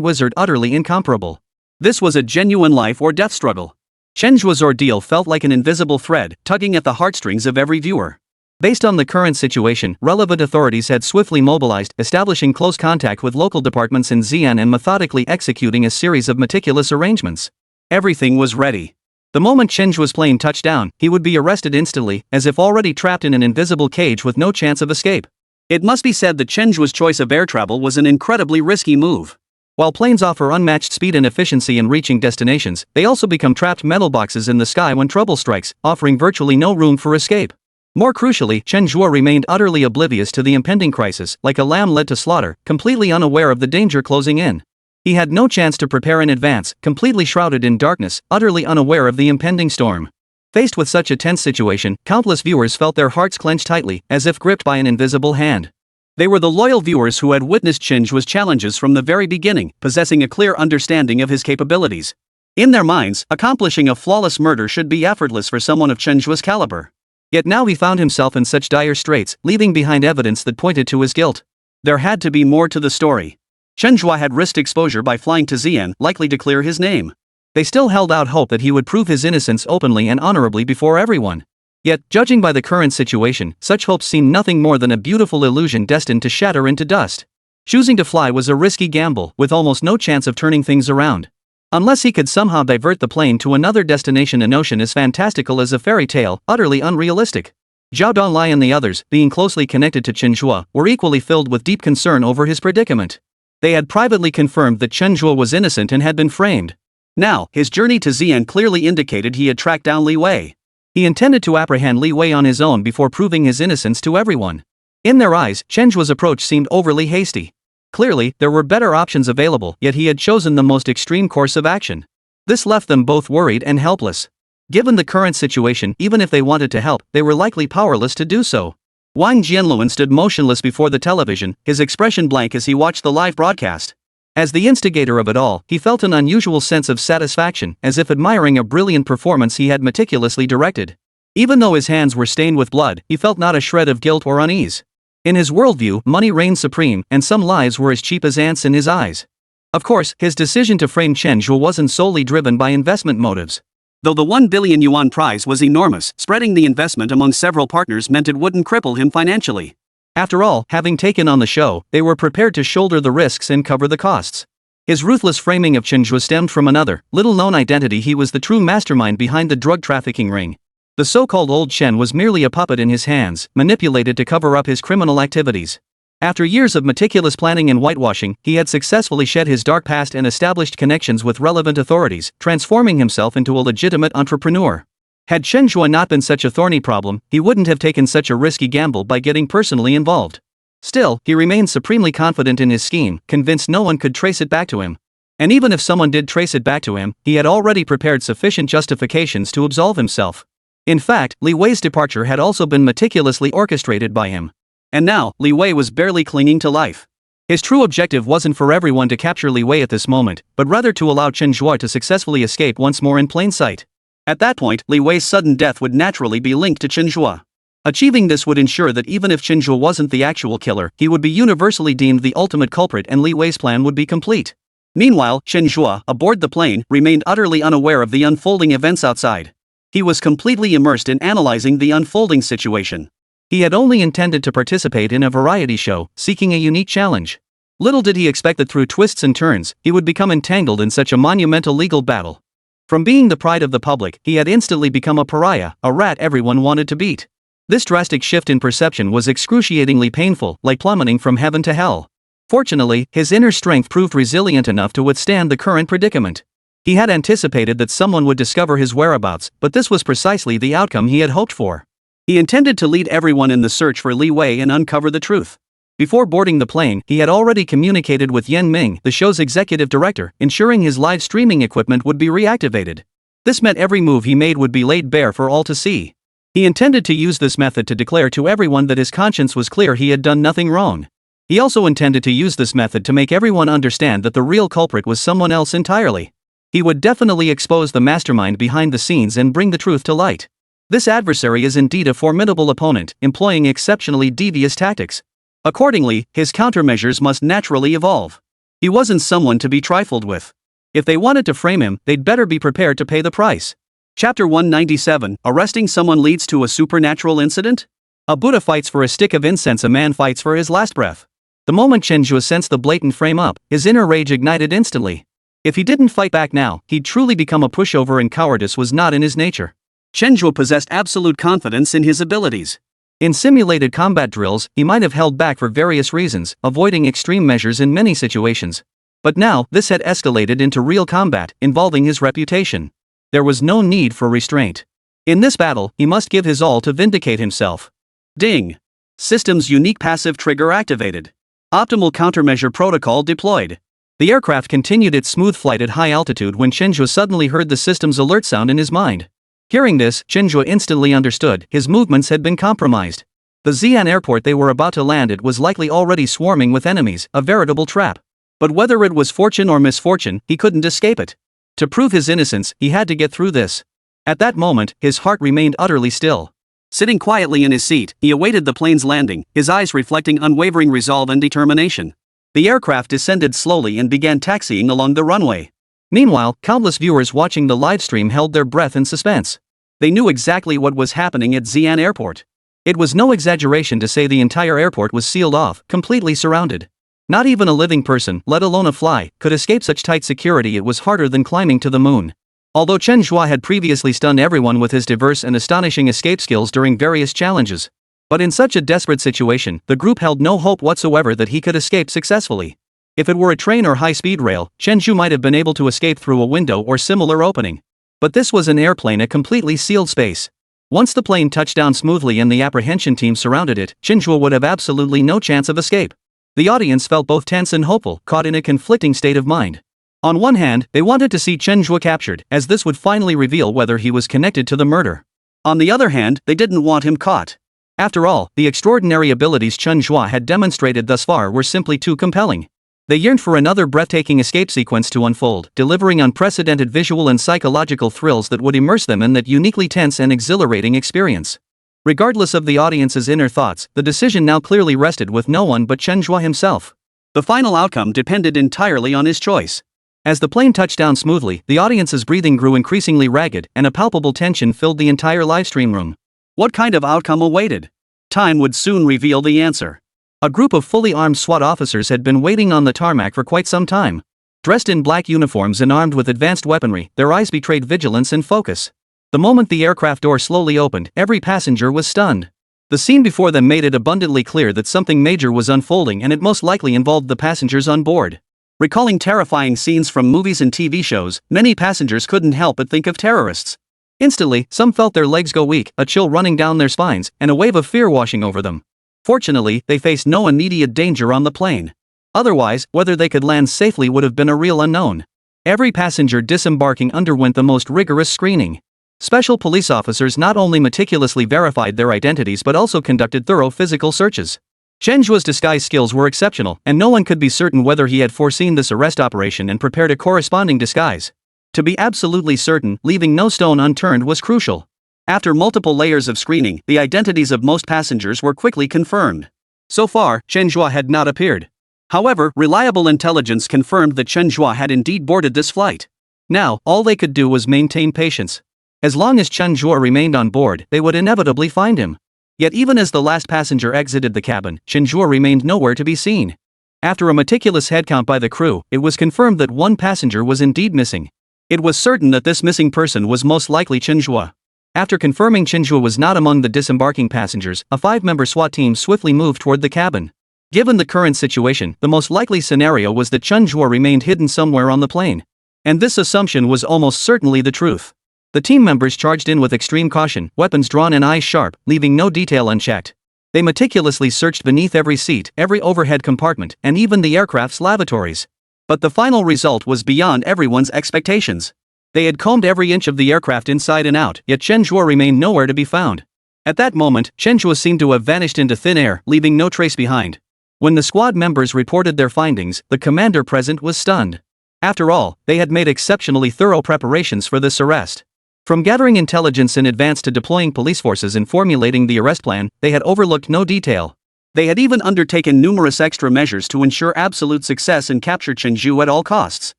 wizard, utterly incomparable. This was a genuine life-or-death struggle. Chen Zhe's ordeal felt like an invisible thread, tugging at the heartstrings of every viewer. Based on the current situation, relevant authorities had swiftly mobilized, establishing close contact with local departments in Xi'an and methodically executing a series of meticulous arrangements. Everything was ready. The moment Chen Zhe's plane touched down, he would be arrested instantly, as if already trapped in an invisible cage with no chance of escape. It must be said that Chen Zhe's choice of air travel was an incredibly risky move. While planes offer unmatched speed and efficiency in reaching destinations, they also become trapped metal boxes in the sky when trouble strikes, offering virtually no room for escape. More crucially, Chen Zhe remained utterly oblivious to the impending crisis, like a lamb led to slaughter, completely unaware of the danger closing in. He had no chance to prepare in advance, completely shrouded in darkness, utterly unaware of the impending storm. Faced with such a tense situation, countless viewers felt their hearts clench tightly, as if gripped by an invisible hand. They were the loyal viewers who had witnessed Chen Zhe's challenges from the very beginning, possessing a clear understanding of his capabilities. In their minds, accomplishing a flawless murder should be effortless for someone of Chen Zhe's caliber. Yet now he found himself in such dire straits, leaving behind evidence that pointed to his guilt. There had to be more to the story. Chen Zhe had risked exposure by flying to Xi'an, likely to clear his name. They still held out hope that he would prove his innocence openly and honorably before everyone. Yet, judging by the current situation, such hopes seemed nothing more than a beautiful illusion destined to shatter into dust. Choosing to fly was a risky gamble, with almost no chance of turning things around. Unless he could somehow divert the plane to another destination, a notion as fantastical as a fairy tale, utterly unrealistic. Zhao Donglai and the others, being closely connected to Chen Zhe, were equally filled with deep concern over his predicament. They had privately confirmed that Chen Zhe was innocent and had been framed. Now, his journey to Xi'an clearly indicated he had tracked down Li Wei. He intended to apprehend Li Wei on his own before proving his innocence to everyone. In their eyes, Chen Zhe's approach seemed overly hasty. Clearly, there were better options available, yet he had chosen the most extreme course of action. This left them both worried and helpless. Given the current situation, even if they wanted to help, they were likely powerless to do so. Wang Jianluan stood motionless before the television, his expression blank as he watched the live broadcast. As the instigator of it all, he felt an unusual sense of satisfaction, as if admiring a brilliant performance he had meticulously directed. Even though his hands were stained with blood, he felt not a shred of guilt or unease. In his worldview, money reigned supreme, and some lives were as cheap as ants in his eyes. Of course, his decision to frame Chen Zhe wasn't solely driven by investment motives. Though the 1 billion yuan prize was enormous, spreading the investment among several partners meant it wouldn't cripple him financially. After all, having taken on the show, they were prepared to shoulder the risks and cover the costs. His ruthless framing of Chen Zhe stemmed from another, little-known identity. He was the true mastermind behind the drug trafficking ring. The so-called old Chen was merely a puppet in his hands, manipulated to cover up his criminal activities. After years of meticulous planning and whitewashing, he had successfully shed his dark past and established connections with relevant authorities, transforming himself into a legitimate entrepreneur. Had Chen Zhe not been such a thorny problem, he wouldn't have taken such a risky gamble by getting personally involved. Still, he remained supremely confident in his scheme, convinced no one could trace it back to him. And even if someone did trace it back to him, he had already prepared sufficient justifications to absolve himself. In fact, Li Wei's departure had also been meticulously orchestrated by him. And now, Li Wei was barely clinging to life. His true objective wasn't for everyone to capture Li Wei at this moment, but rather to allow Chen Zhe to successfully escape once more in plain sight. At that point, Li Wei's sudden death would naturally be linked to Chen Zhe. Achieving this would ensure that even if Chen Zhe wasn't the actual killer, he would be universally deemed the ultimate culprit and Li Wei's plan would be complete. Meanwhile, Chen Zhe, aboard the plane, remained utterly unaware of the unfolding events outside. He was completely immersed in analyzing the unfolding situation. He had only intended to participate in a variety show, seeking a unique challenge. Little did he expect that through twists and turns, he would become entangled in such a monumental legal battle. From being the pride of the public, he had instantly become a pariah, a rat everyone wanted to beat. This drastic shift in perception was excruciatingly painful, like plummeting from heaven to hell. Fortunately, his inner strength proved resilient enough to withstand the current predicament. He had anticipated that someone would discover his whereabouts, but this was precisely the outcome he had hoped for. He intended to lead everyone in the search for Li Wei and uncover the truth. Before boarding the plane, he had already communicated with Yan Ming, the show's executive director, ensuring his live streaming equipment would be reactivated. This meant every move he made would be laid bare for all to see. He intended to use this method to declare to everyone that his conscience was clear he had done nothing wrong. He also intended to use this method to make everyone understand that the real culprit was someone else entirely. He would definitely expose the mastermind behind the scenes and bring the truth to light. This adversary is indeed a formidable opponent, employing exceptionally devious tactics. Accordingly, his countermeasures must naturally evolve. He wasn't someone to be trifled with. If they wanted to frame him, they'd better be prepared to pay the price. Chapter 197, Arresting Someone Leads to a Supernatural Incident? A Buddha fights for a stick of incense, a man fights for his last breath. The moment Chen Zhe sensed the blatant frame-up, his inner rage ignited instantly. If he didn't fight back now, he'd truly become a pushover, and cowardice was not in his nature. Chen Zhe possessed absolute confidence in his abilities. In simulated combat drills, he might have held back for various reasons, avoiding extreme measures in many situations. But now, this had escalated into real combat, involving his reputation. There was no need for restraint. In this battle, he must give his all to vindicate himself. Ding! System's unique passive trigger activated. Optimal countermeasure protocol deployed. The aircraft continued its smooth flight at high altitude when Chen Zhe suddenly heard the system's alert sound in his mind. Hearing this, Chen Zhe instantly understood his movements had been compromised. The Xi'an airport they were about to land at was likely already swarming with enemies, a veritable trap. But whether it was fortune or misfortune, he couldn't escape it. To prove his innocence, he had to get through this. At that moment, his heart remained utterly still. Sitting quietly in his seat, he awaited the plane's landing, his eyes reflecting unwavering resolve and determination. The aircraft descended slowly and began taxiing along the runway. Meanwhile, countless viewers watching the livestream held their breath in suspense. They knew exactly what was happening at Xi'an Airport. It was no exaggeration to say the entire airport was sealed off, completely surrounded. Not even a living person, let alone a fly, could escape such tight security. It was harder than climbing to the moon. Although Chen Zhe had previously stunned everyone with his diverse and astonishing escape skills during various challenges. But in such a desperate situation, the group held no hope whatsoever that he could escape successfully. If it were a train or high-speed rail, Chen Zhe might have been able to escape through a window or similar opening. But this was an airplane, a completely sealed space. Once the plane touched down smoothly and the apprehension team surrounded it, Chen Zhe would have absolutely no chance of escape. The audience felt both tense and hopeful, caught in a conflicting state of mind. On one hand, they wanted to see Chen Zhe captured, as this would finally reveal whether he was connected to the murder. On the other hand, they didn't want him caught. After all, the extraordinary abilities Chen Zhe had demonstrated thus far were simply too compelling. They yearned for another breathtaking escape sequence to unfold, delivering unprecedented visual and psychological thrills that would immerse them in that uniquely tense and exhilarating experience. Regardless of the audience's inner thoughts, the decision now clearly rested with no one but Chen Zhe himself. The final outcome depended entirely on his choice. As the plane touched down smoothly, the audience's breathing grew increasingly ragged, and a palpable tension filled the entire livestream room. What kind of outcome awaited? Time would soon reveal the answer. A group of fully armed SWAT officers had been waiting on the tarmac for quite some time. Dressed in black uniforms and armed with advanced weaponry, their eyes betrayed vigilance and focus. The moment the aircraft door slowly opened, every passenger was stunned. The scene before them made it abundantly clear that something major was unfolding, and it most likely involved the passengers on board. Recalling terrifying scenes from movies and TV shows, many passengers couldn't help but think of terrorists. Instantly, some felt their legs go weak, a chill running down their spines, and a wave of fear washing over them. Fortunately, they faced no immediate danger on the plane. Otherwise, whether they could land safely would have been a real unknown. Every passenger disembarking underwent the most rigorous screening. Special police officers not only meticulously verified their identities but also conducted thorough physical searches. Chen Zhe's disguise skills were exceptional, and no one could be certain whether he had foreseen this arrest operation and prepared a corresponding disguise. To be absolutely certain, leaving no stone unturned was crucial. After multiple layers of screening, the identities of most passengers were quickly confirmed. So far, Chen Zhe had not appeared. However, reliable intelligence confirmed that Chen Zhe had indeed boarded this flight. Now, all they could do was maintain patience. As long as Chen Zhe remained on board, they would inevitably find him. Yet even as the last passenger exited the cabin, Chen Zhe remained nowhere to be seen. After a meticulous headcount by the crew, it was confirmed that one passenger was indeed missing. It was certain that this missing person was most likely Chen Zhe. After confirming Chen Zhe was not among the disembarking passengers, a 5-member SWAT team swiftly moved toward the cabin. Given the current situation, the most likely scenario was that Chen Zhe remained hidden somewhere on the plane. And this assumption was almost certainly the truth. The team members charged in with extreme caution, weapons drawn and eyes sharp, leaving no detail unchecked. They meticulously searched beneath every seat, every overhead compartment, and even the aircraft's lavatories. But the final result was beyond everyone's expectations. They had combed every inch of the aircraft inside and out, yet Chen Zhe remained nowhere to be found. At that moment, Chen Zhe seemed to have vanished into thin air, leaving no trace behind. When the squad members reported their findings, the commander present was stunned. After all, they had made exceptionally thorough preparations for this arrest. From gathering intelligence in advance to deploying police forces and formulating the arrest plan, they had overlooked no detail. They had even undertaken numerous extra measures to ensure absolute success and capture Chen Zhe at all costs.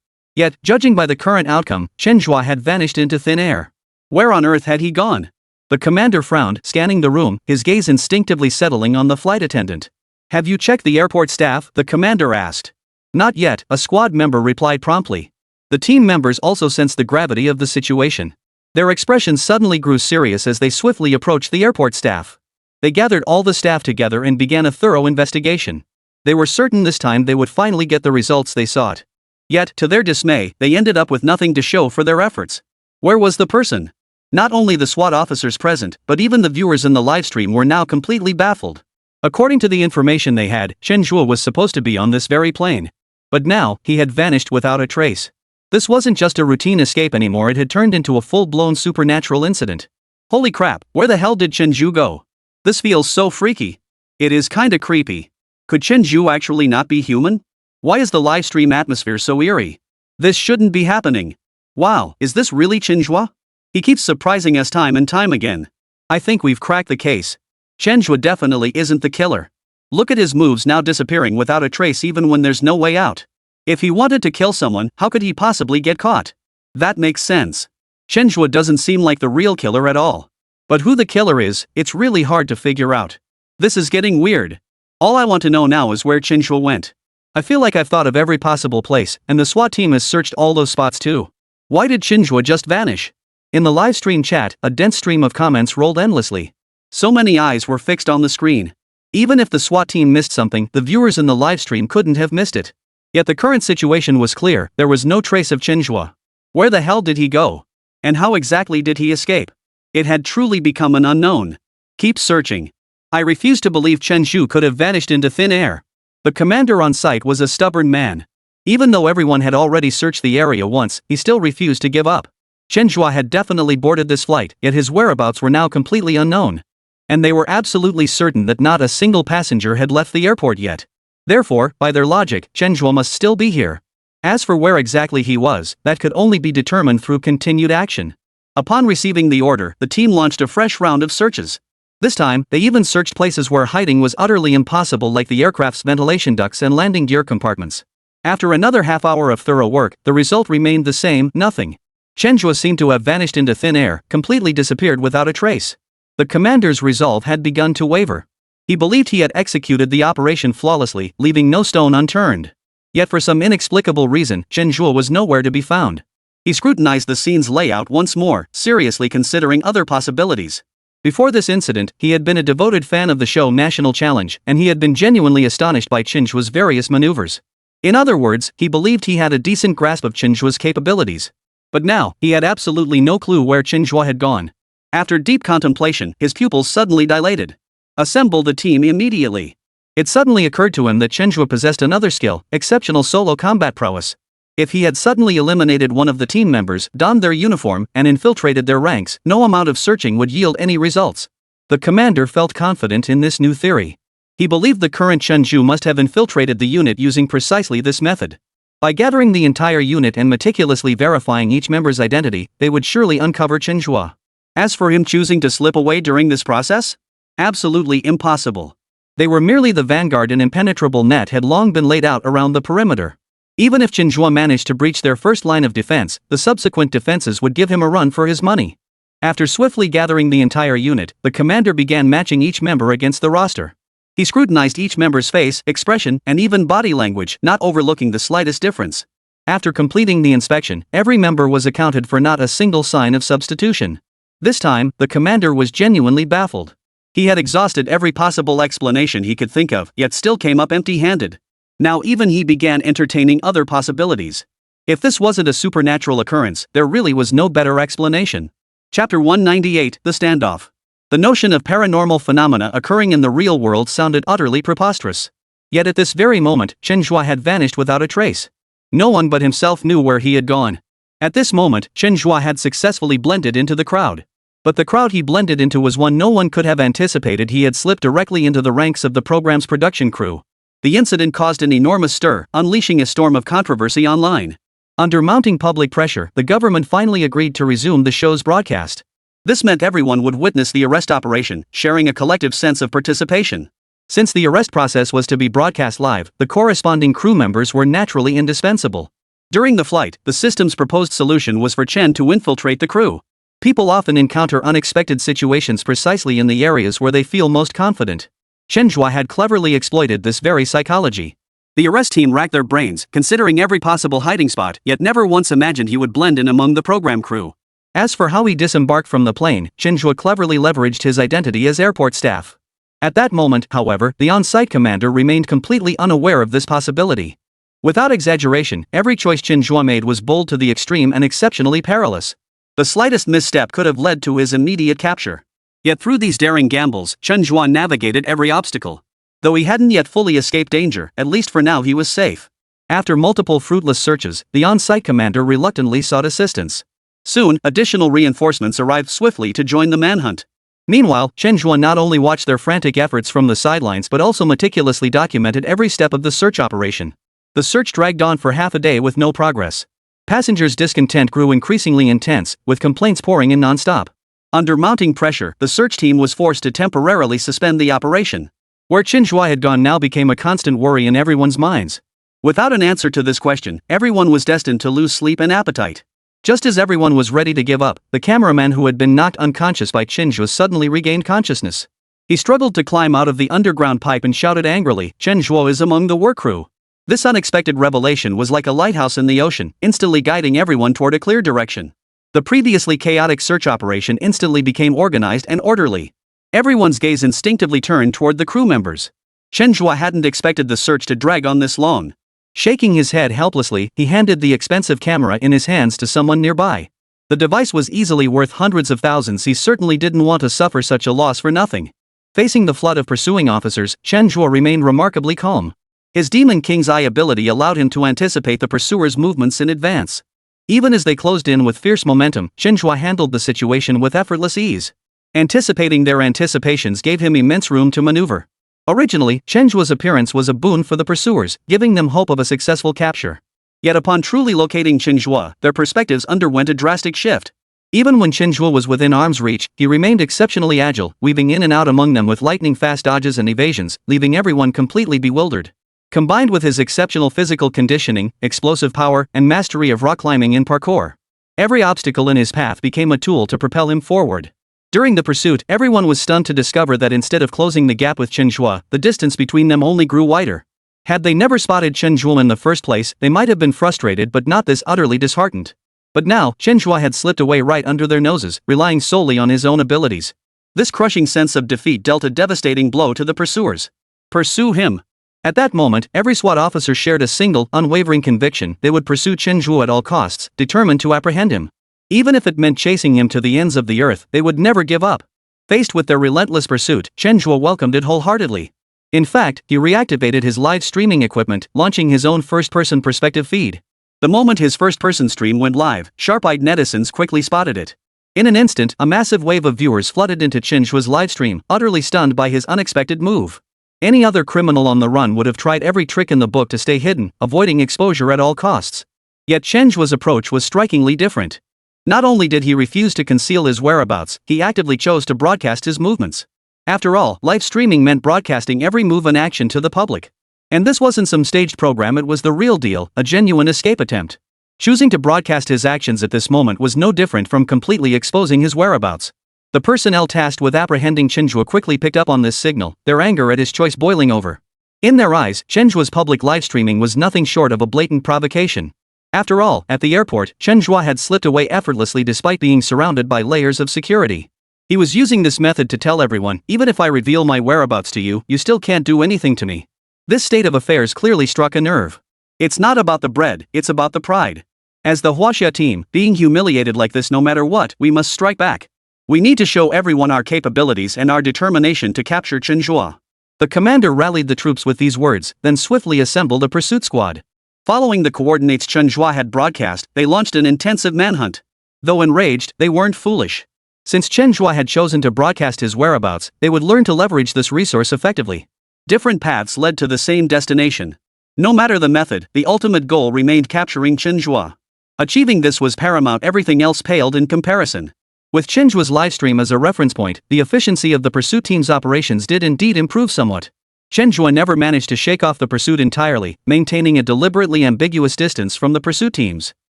Yet, judging by the current outcome, Chen Zhe had vanished into thin air. Where on earth had he gone? The commander frowned, scanning the room, his gaze instinctively settling on the flight attendant. "Have you checked the airport staff?" the commander asked. "Not yet," a squad member replied promptly. The team members also sensed the gravity of the situation. Their expressions suddenly grew serious as they swiftly approached the airport staff. They gathered all the staff together and began a thorough investigation. They were certain this time they would finally get the results they sought. Yet, to their dismay, they ended up with nothing to show for their efforts. Where was the person? Not only the SWAT officers present, but even the viewers in the livestream were now completely baffled. According to the information they had, Chen Zhe was supposed to be on this very plane. But now, he had vanished without a trace. This wasn't just a routine escape anymore, it had turned into a full-blown supernatural incident. Holy crap, where the hell did Chen Zhe go? This feels so freaky. It is kinda creepy. Could Chen Zhe actually not be human? Why is the livestream atmosphere so eerie? This shouldn't be happening. Wow, is this really Chen Zhe? He keeps surprising us time and time again. I think we've cracked the case. Chen Zhe definitely isn't the killer. Look at his moves now, disappearing without a trace even when there's no way out. If he wanted to kill someone, how could he possibly get caught? That makes sense. Chen Zhe doesn't seem like the real killer at all. But who the killer is, it's really hard to figure out. This is getting weird. All I want to know now is where Chen Zhe went. I feel like I've thought of every possible place, and the SWAT team has searched all those spots too. Why did Chen Zhe just vanish? In the livestream chat, a dense stream of comments rolled endlessly. So many eyes were fixed on the screen. Even if the SWAT team missed something, the viewers in the livestream couldn't have missed it. Yet the current situation was clear, there was no trace of Chen Zhe. Where the hell did he go? And how exactly did he escape? It had truly become an unknown. Keep searching. I refuse to believe Chen Zhe could have vanished into thin air. The commander on site was a stubborn man. Even though everyone had already searched the area once, he still refused to give up. Chen Zhe had definitely boarded this flight, yet his whereabouts were now completely unknown. And they were absolutely certain that not a single passenger had left the airport yet. Therefore, by their logic, Chen Zhe must still be here. As for where exactly he was, that could only be determined through continued action. Upon receiving the order, the team launched a fresh round of searches. This time, they even searched places where hiding was utterly impossible, like the aircraft's ventilation ducts and landing gear compartments. After another half hour of thorough work, the result remained the same: nothing. Chen Zhe seemed to have vanished into thin air, completely disappeared without a trace. The commander's resolve had begun to waver. He believed he had executed the operation flawlessly, leaving no stone unturned. Yet for some inexplicable reason, Chen Zhe was nowhere to be found. He scrutinized the scene's layout once more, seriously considering other possibilities. Before this incident, he had been a devoted fan of the show National Challenge, and he had been genuinely astonished by Chen Zhe's various maneuvers. In other words, he believed he had a decent grasp of Chen Zhe's capabilities. But now, he had absolutely no clue where Chen Zhe had gone. After deep contemplation, his pupils suddenly dilated. Assemble the team immediately. It suddenly occurred to him that Chen Zhe possessed another skill: exceptional solo combat prowess. If he had suddenly eliminated one of the team members, donned their uniform, and infiltrated their ranks, no amount of searching would yield any results. The commander felt confident in this new theory. He believed the current Chen Zhe must have infiltrated the unit using precisely this method. By gathering the entire unit and meticulously verifying each member's identity, they would surely uncover Chen Zhe. As for him choosing to slip away during this process? Absolutely impossible. They were merely the vanguard, and impenetrable net had long been laid out around the perimeter. Even if Chen Zhe managed to breach their first line of defense, the subsequent defenses would give him a run for his money. After swiftly gathering the entire unit, the commander began matching each member against the roster. He scrutinized each member's face, expression, and even body language, not overlooking the slightest difference. After completing the inspection, every member was accounted for, not a single sign of substitution. This time, the commander was genuinely baffled. He had exhausted every possible explanation he could think of, yet still came up empty-handed. Now even he began entertaining other possibilities. If this wasn't a supernatural occurrence, there really was no better explanation. Chapter 198, The Standoff. The notion of paranormal phenomena occurring in the real world sounded utterly preposterous. Yet at this very moment, Chen Zhe had vanished without a trace. No one but himself knew where he had gone. At this moment, Chen Zhe had successfully blended into the crowd. But the crowd he blended into was one no one could have anticipated. He had slipped directly into the ranks of the program's production crew. The incident caused an enormous stir, unleashing a storm of controversy online. Under mounting public pressure, the government finally agreed to resume the show's broadcast. This meant everyone would witness the arrest operation, sharing a collective sense of participation. Since the arrest process was to be broadcast live, the corresponding crew members were naturally indispensable. During the flight, the system's proposed solution was for Chen to infiltrate the crew. People often encounter unexpected situations precisely in the areas where they feel most confident. Chen Zhe had cleverly exploited this very psychology. The arrest team racked their brains, considering every possible hiding spot, yet never once imagined he would blend in among the program crew. As for how he disembarked from the plane, Chen Zhe cleverly leveraged his identity as airport staff. At that moment, however, the on-site commander remained completely unaware of this possibility. Without exaggeration, every choice Chen Zhe made was bold to the extreme and exceptionally perilous. The slightest misstep could have led to his immediate capture. Yet through these daring gambles, Chen Zhe navigated every obstacle. Though he hadn't yet fully escaped danger, at least for now he was safe. After multiple fruitless searches, the on-site commander reluctantly sought assistance. Soon, additional reinforcements arrived swiftly to join the manhunt. Meanwhile, Chen Zhe not only watched their frantic efforts from the sidelines but also meticulously documented every step of the search operation. The search dragged on for half a day with no progress. Passengers' discontent grew increasingly intense, with complaints pouring in non-stop. Under mounting pressure, the search team was forced to temporarily suspend the operation. Where Chen Zhe had gone now became a constant worry in everyone's minds. Without an answer to this question, everyone was destined to lose sleep and appetite. Just as everyone was ready to give up, the cameraman who had been knocked unconscious by Chen Zhe suddenly regained consciousness. He struggled to climb out of the underground pipe and shouted angrily, "Chen Zhe is among the work crew." This unexpected revelation was like a lighthouse in the ocean, instantly guiding everyone toward a clear direction. The previously chaotic search operation instantly became organized and orderly. Everyone's gaze instinctively turned toward the crew members. Chen Zhe hadn't expected the search to drag on this long. Shaking his head helplessly, he handed the expensive camera in his hands to someone nearby. The device was easily worth hundreds of thousands. He certainly didn't want to suffer such a loss for nothing. Facing the flood of pursuing officers, Chen Zhe remained remarkably calm. His Demon King's eye ability allowed him to anticipate the pursuers' movements in advance. Even as they closed in with fierce momentum, Chen Zhe handled the situation with effortless ease. Anticipating their anticipations gave him immense room to maneuver. Originally, Chen Zhe's appearance was a boon for the pursuers, giving them hope of a successful capture. Yet upon truly locating Chen Zhe, their perspectives underwent a drastic shift. Even when Chen Zhe was within arm's reach, he remained exceptionally agile, weaving in and out among them with lightning-fast dodges and evasions, leaving everyone completely bewildered. Combined with his exceptional physical conditioning, explosive power, and mastery of rock climbing and parkour, every obstacle in his path became a tool to propel him forward. During the pursuit, everyone was stunned to discover that instead of closing the gap with Chen Zhe, the distance between them only grew wider. Had they never spotted Chen Zhe in the first place, they might have been frustrated but not this utterly disheartened. But now, Chen Zhe had slipped away right under their noses, relying solely on his own abilities. This crushing sense of defeat dealt a devastating blow to the pursuers. Pursue him. At that moment, every SWAT officer shared a single, unwavering conviction: they would pursue Chen Zhe at all costs, determined to apprehend him. Even if it meant chasing him to the ends of the earth, they would never give up. Faced with their relentless pursuit, Chen Zhe welcomed it wholeheartedly. In fact, he reactivated his live streaming equipment, launching his own first-person perspective feed. The moment his first-person stream went live, sharp-eyed netizens quickly spotted it. In an instant, a massive wave of viewers flooded into Chen Zhe's livestream, utterly stunned by his unexpected move. Any other criminal on the run would have tried every trick in the book to stay hidden, avoiding exposure at all costs. Yet Chen Zhe's approach was strikingly different. Not only did he refuse to conceal his whereabouts, he actively chose to broadcast his movements. After all, live streaming meant broadcasting every move and action to the public. And this wasn't some staged program, it was the real deal, a genuine escape attempt. Choosing to broadcast his actions at this moment was no different from completely exposing his whereabouts. The personnel tasked with apprehending Chen Zhe quickly picked up on this signal, their anger at his choice boiling over. In their eyes, Chen Zhe's public livestreaming was nothing short of a blatant provocation. After all, at the airport, Chen Zhe had slipped away effortlessly despite being surrounded by layers of security. He was using this method to tell everyone, even if I reveal my whereabouts to you, you still can't do anything to me. This state of affairs clearly struck a nerve. It's not about the bread, it's about the pride. As the Huaxia team, being humiliated like this no matter what, we must strike back. We need to show everyone our capabilities and our determination to capture Chen Zhe. The commander rallied the troops with these words, then swiftly assembled a pursuit squad. Following the coordinates Chen Zhe had broadcast, they launched an intensive manhunt. Though enraged, they weren't foolish. Since Chen Zhe had chosen to broadcast his whereabouts, they would learn to leverage this resource effectively. Different paths led to the same destination. No matter the method, the ultimate goal remained capturing Chen Zhe. Achieving this was paramount, everything else paled in comparison. With Chen Zhe's livestream as a reference point, the efficiency of the pursuit team's operations did indeed improve somewhat. Chen Zhe never managed to shake off the pursuit entirely, maintaining a deliberately ambiguous distance from the pursuit teams.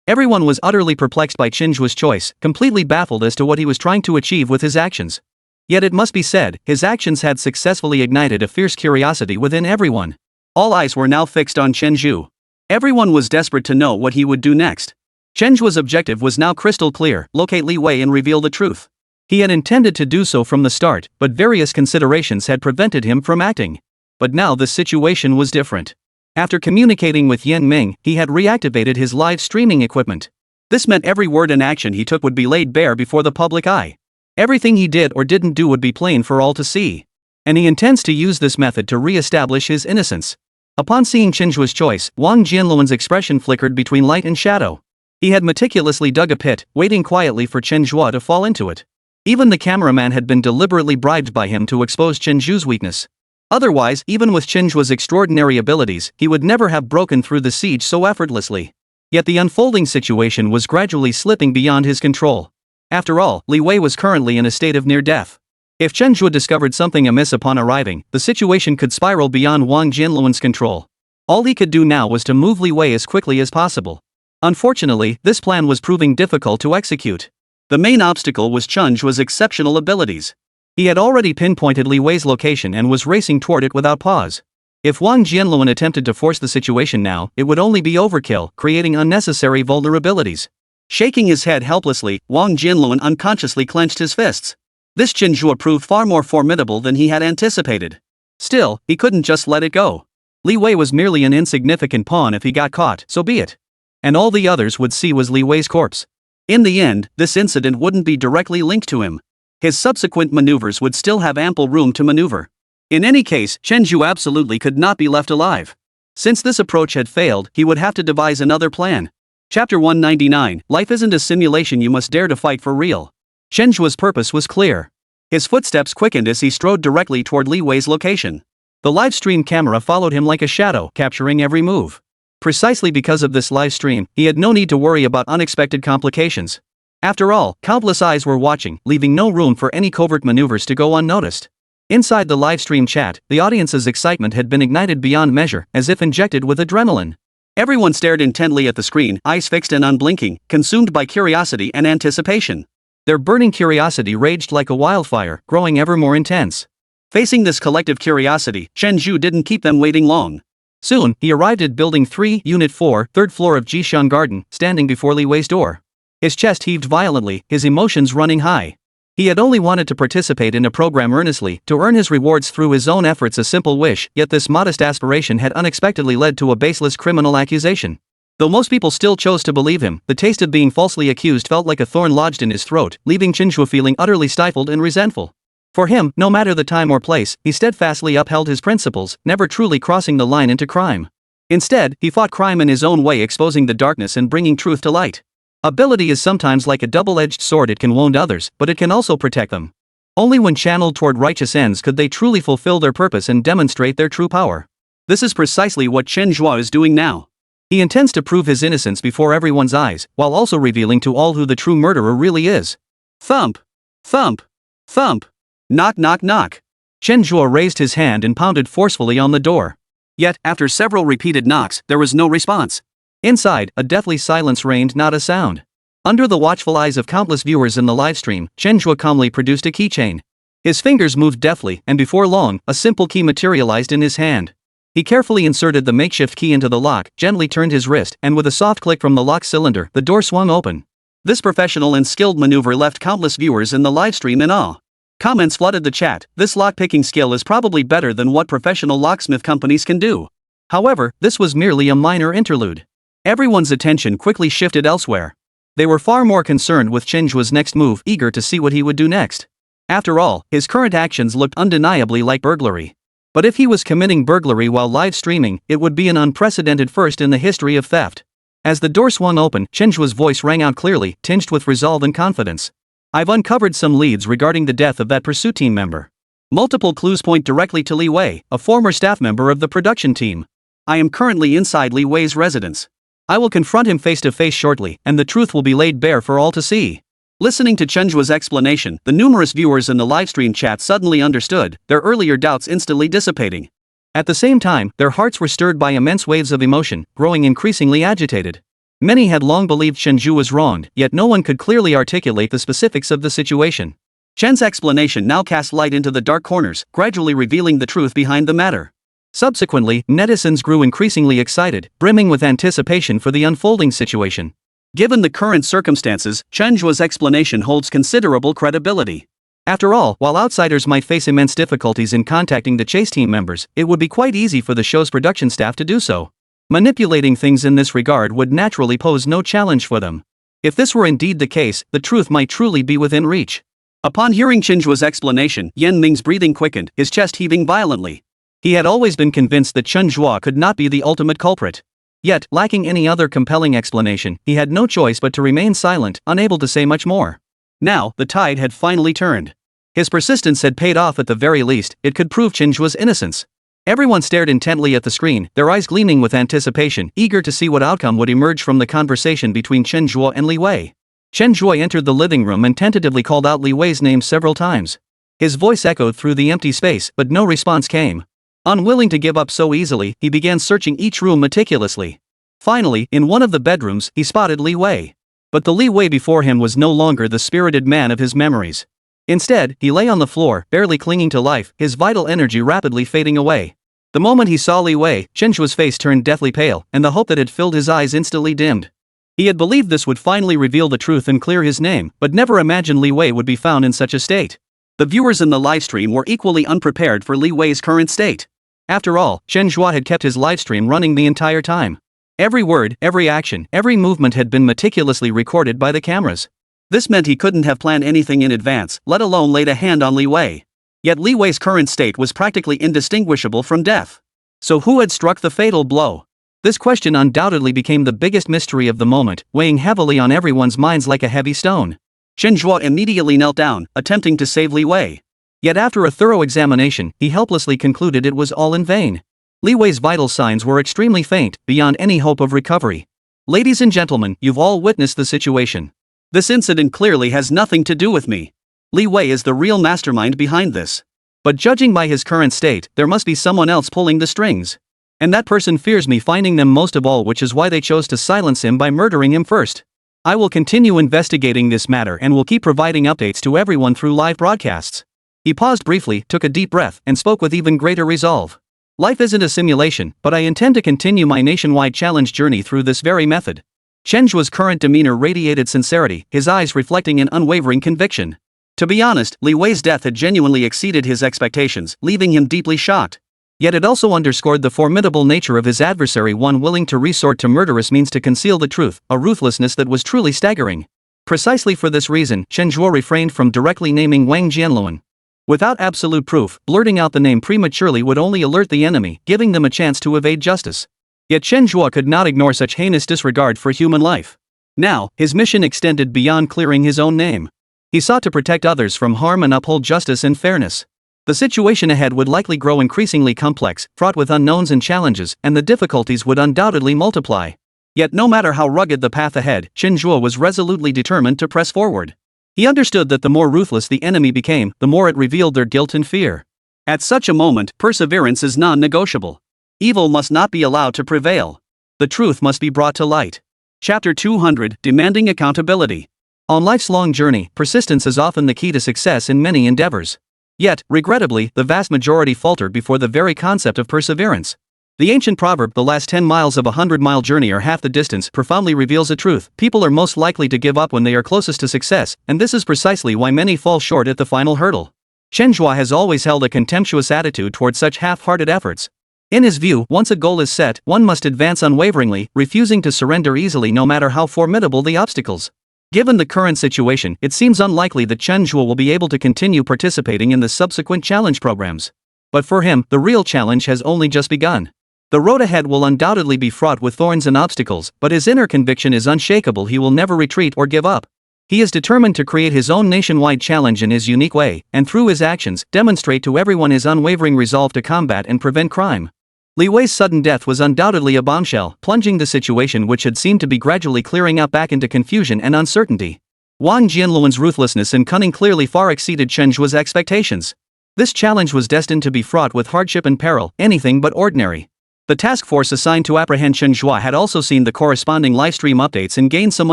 Everyone was utterly perplexed by Chen Zhe's choice, completely baffled as to what he was trying to achieve with his actions. Yet it must be said, his actions had successfully ignited a fierce curiosity within everyone. All eyes were now fixed on Chen Zhe. Everyone was desperate to know what he would do next. Chen Zhe's objective was now crystal clear: locate Li Wei and reveal the truth. He had intended to do so from the start, but various considerations had prevented him from acting. But now the situation was different. After communicating with Yan Ming, he had reactivated his live streaming equipment. This meant every word and action he took would be laid bare before the public eye. Everything he did or didn't do would be plain for all to see. And he intends to use this method to re-establish his innocence. Upon seeing Chen Zhe's choice, Wang Jianluan's expression flickered between light and shadow. He had meticulously dug a pit, waiting quietly for Chen Zhe to fall into it. Even the cameraman had been deliberately bribed by him to expose Chen Zhe's weakness. Otherwise, even with Chen Zhe's extraordinary abilities, he would never have broken through the siege so effortlessly. Yet the unfolding situation was gradually slipping beyond his control. After all, Li Wei was currently in a state of near death. If Chen Zhe discovered something amiss upon arriving, the situation could spiral beyond Wang Jianluan's control. All he could do now was to move Li Wei as quickly as possible. Unfortunately, this plan was proving difficult to execute. The main obstacle was Chen Zhe's exceptional abilities. He had already pinpointed Li Wei's location and was racing toward it without pause. If Wang Jianluan attempted to force the situation now, it would only be overkill, creating unnecessary vulnerabilities. Shaking his head helplessly, Wang Jianluan unconsciously clenched his fists. This Chen Zhe proved far more formidable than he had anticipated. Still, he couldn't just let it go. Li Wei was merely an insignificant pawn. If he got caught, so be it. And all the others would see was Li Wei's corpse. In the end, this incident wouldn't be directly linked to him. His subsequent maneuvers would still have ample room to maneuver. In any case, Chen Zhe absolutely could not be left alive. Since this approach had failed, he would have to devise another plan. Chapter 199, Life isn't a simulation, you must dare to fight for real. Chen Zhe's purpose was clear. His footsteps quickened as he strode directly toward Li Wei's location. The livestream camera followed him like a shadow, capturing every move. Precisely because of this live stream, he had no need to worry about unexpected complications. After all, countless eyes were watching, leaving no room for any covert maneuvers to go unnoticed. Inside the livestream chat, the audience's excitement had been ignited beyond measure, as if injected with adrenaline. Everyone stared intently at the screen, eyes fixed and unblinking, consumed by curiosity and anticipation. Their burning curiosity raged like a wildfire, growing ever more intense. Facing this collective curiosity, Chen Zhe didn't keep them waiting long. Soon, he arrived at Building 3, Unit 4, 3rd floor of Jixiang Garden, standing before Li Wei's door. His chest heaved violently, his emotions running high. He had only wanted to participate in a program earnestly, to earn his rewards through his own efforts, a simple wish, yet this modest aspiration had unexpectedly led to a baseless criminal accusation. Though most people still chose to believe him, the taste of being falsely accused felt like a thorn lodged in his throat, leaving Chen Zhe feeling utterly stifled and resentful. For him, no matter the time or place, he steadfastly upheld his principles, never truly crossing the line into crime. Instead, he fought crime in his own way, exposing the darkness and bringing truth to light. Ability is sometimes like a double-edged sword, it can wound others, but it can also protect them. Only when channeled toward righteous ends could they truly fulfill their purpose and demonstrate their true power. This is precisely what Chen Zhe is doing now. He intends to prove his innocence before everyone's eyes, while also revealing to all who the true murderer really is. Thump! Thump! Thump! Knock, knock, knock. Chen Zhe raised his hand and pounded forcefully on the door. Yet, after several repeated knocks, there was no response. Inside, a deathly silence reigned, not a sound. Under the watchful eyes of countless viewers in the livestream, Chen Zhe calmly produced a keychain. His fingers moved deftly, and before long, a simple key materialized in his hand. He carefully inserted the makeshift key into the lock, gently turned his wrist, and with a soft click from the lock cylinder, the door swung open. This professional and skilled maneuver left countless viewers in the livestream in awe. Comments flooded the chat. This lock-picking skill is probably better than what professional locksmith companies can do. However, this was merely a minor interlude. Everyone's attention quickly shifted elsewhere. They were far more concerned with Chen Zhe's next move, eager to see what he would do next. After all, his current actions looked undeniably like burglary. But if he was committing burglary while live streaming, it would be an unprecedented first in the history of theft. As the door swung open, Chen Zhe's voice rang out clearly, tinged with resolve and confidence. I've uncovered some leads regarding the death of that pursuit team member. Multiple clues point directly to Li Wei, a former staff member of the production team. I am currently inside Li Wei's residence. I will confront him face to face shortly, and the truth will be laid bare for all to see. Listening to Chen Zhe's explanation, the numerous viewers in the livestream chat suddenly understood, their earlier doubts instantly dissipating. At the same time, their hearts were stirred by immense waves of emotion, growing increasingly agitated. Many had long believed Chen Zhe was wronged, yet no one could clearly articulate the specifics of the situation. Chen's explanation now cast light into the dark corners, gradually revealing the truth behind the matter. Subsequently, netizens grew increasingly excited, brimming with anticipation for the unfolding situation. Given the current circumstances, Chen Zhe's explanation holds considerable credibility. After all, while outsiders might face immense difficulties in contacting the chase team members, it would be quite easy for the show's production staff to do so. Manipulating things in this regard would naturally pose no challenge for them. If this were indeed the case, the truth might truly be within reach. Upon hearing Chen Zhe's explanation, Yan Ming's breathing quickened, his chest heaving violently. He had always been convinced that Chen Zhe could not be the ultimate culprit. Yet, lacking any other compelling explanation, he had no choice but to remain silent, unable to say much more. Now, the tide had finally turned. His persistence had paid off. At the very least, it could prove Chen Zhe's innocence. Everyone stared intently at the screen, their eyes gleaming with anticipation, eager to see what outcome would emerge from the conversation between Chen Zhe and Li Wei. Chen Zhe entered the living room and tentatively called out Li Wei's name several times. His voice echoed through the empty space, but no response came. Unwilling to give up so easily, he began searching each room meticulously. Finally, in one of the bedrooms, he spotted Li Wei. But the Li Wei before him was no longer the spirited man of his memories. Instead, he lay on the floor, barely clinging to life, his vital energy rapidly fading away. The moment he saw Li Wei, Chen Zhe's face turned deathly pale, and the hope that had filled his eyes instantly dimmed. He had believed this would finally reveal the truth and clear his name, but never imagined Li Wei would be found in such a state. The viewers in the livestream were equally unprepared for Li Wei's current state. After all, Chen Zhe had kept his livestream running the entire time. Every word, every action, every movement had been meticulously recorded by the cameras. This meant he couldn't have planned anything in advance, let alone laid a hand on Li Wei. Yet Li Wei's current state was practically indistinguishable from death. So who had struck the fatal blow? This question undoubtedly became the biggest mystery of the moment, weighing heavily on everyone's minds like a heavy stone. Chen Zhe immediately knelt down, attempting to save Li Wei. Yet after a thorough examination, he helplessly concluded it was all in vain. Li Wei's vital signs were extremely faint, beyond any hope of recovery. Ladies and gentlemen, you've all witnessed the situation. This incident clearly has nothing to do with me. Li Wei is the real mastermind behind this. But judging by his current state, there must be someone else pulling the strings. And that person fears me finding them most of all, which is why they chose to silence him by murdering him first. I will continue investigating this matter and will keep providing updates to everyone through live broadcasts. He paused briefly, took a deep breath, and spoke with even greater resolve. Life isn't a simulation, but I intend to continue my nationwide challenge journey through this very method. Chen Zhe's current demeanor radiated sincerity, his eyes reflecting an unwavering conviction. To be honest, Li Wei's death had genuinely exceeded his expectations, leaving him deeply shocked. Yet it also underscored the formidable nature of his adversary, one willing to resort to murderous means to conceal the truth, a ruthlessness that was truly staggering. Precisely for this reason, Chen Zhe refrained from directly naming Wang Jianluan. Without absolute proof, blurting out the name prematurely would only alert the enemy, giving them a chance to evade justice. Yet Chen Zhe could not ignore such heinous disregard for human life. Now, his mission extended beyond clearing his own name. He sought to protect others from harm and uphold justice and fairness. The situation ahead would likely grow increasingly complex, fraught with unknowns and challenges, and the difficulties would undoubtedly multiply. Yet no matter how rugged the path ahead, Chen Zhe was resolutely determined to press forward. He understood that the more ruthless the enemy became, the more it revealed their guilt and fear. At such a moment, perseverance is non-negotiable. Evil must not be allowed to prevail. The truth must be brought to light. Chapter 200, Demanding Accountability. On life's long journey, persistence is often the key to success in many endeavors. Yet, regrettably, the vast majority falter before the very concept of perseverance. The ancient proverb, "The last 10 miles of a 100-mile journey are half the distance," profoundly reveals a truth. People are most likely to give up when they are closest to success, and this is precisely why many fall short at the final hurdle. Chen Zhe has always held a contemptuous attitude toward such half-hearted efforts. In his view, once a goal is set, one must advance unwaveringly, refusing to surrender easily no matter how formidable the obstacles. Given the current situation, it seems unlikely that Chen Zhe will be able to continue participating in the subsequent challenge programs. But for him, the real challenge has only just begun. The road ahead will undoubtedly be fraught with thorns and obstacles, but his inner conviction is unshakable. He will never retreat or give up. He is determined to create his own nationwide challenge in his unique way, and through his actions, demonstrate to everyone his unwavering resolve to combat and prevent crime. Li Wei's sudden death was undoubtedly a bombshell, plunging the situation which had seemed to be gradually clearing up back into confusion and uncertainty. Wang Jianluan's ruthlessness and cunning clearly far exceeded Chen Zhe's expectations. This challenge was destined to be fraught with hardship and peril, anything but ordinary. The task force assigned to apprehend Chen Zhe had also seen the corresponding livestream updates and gained some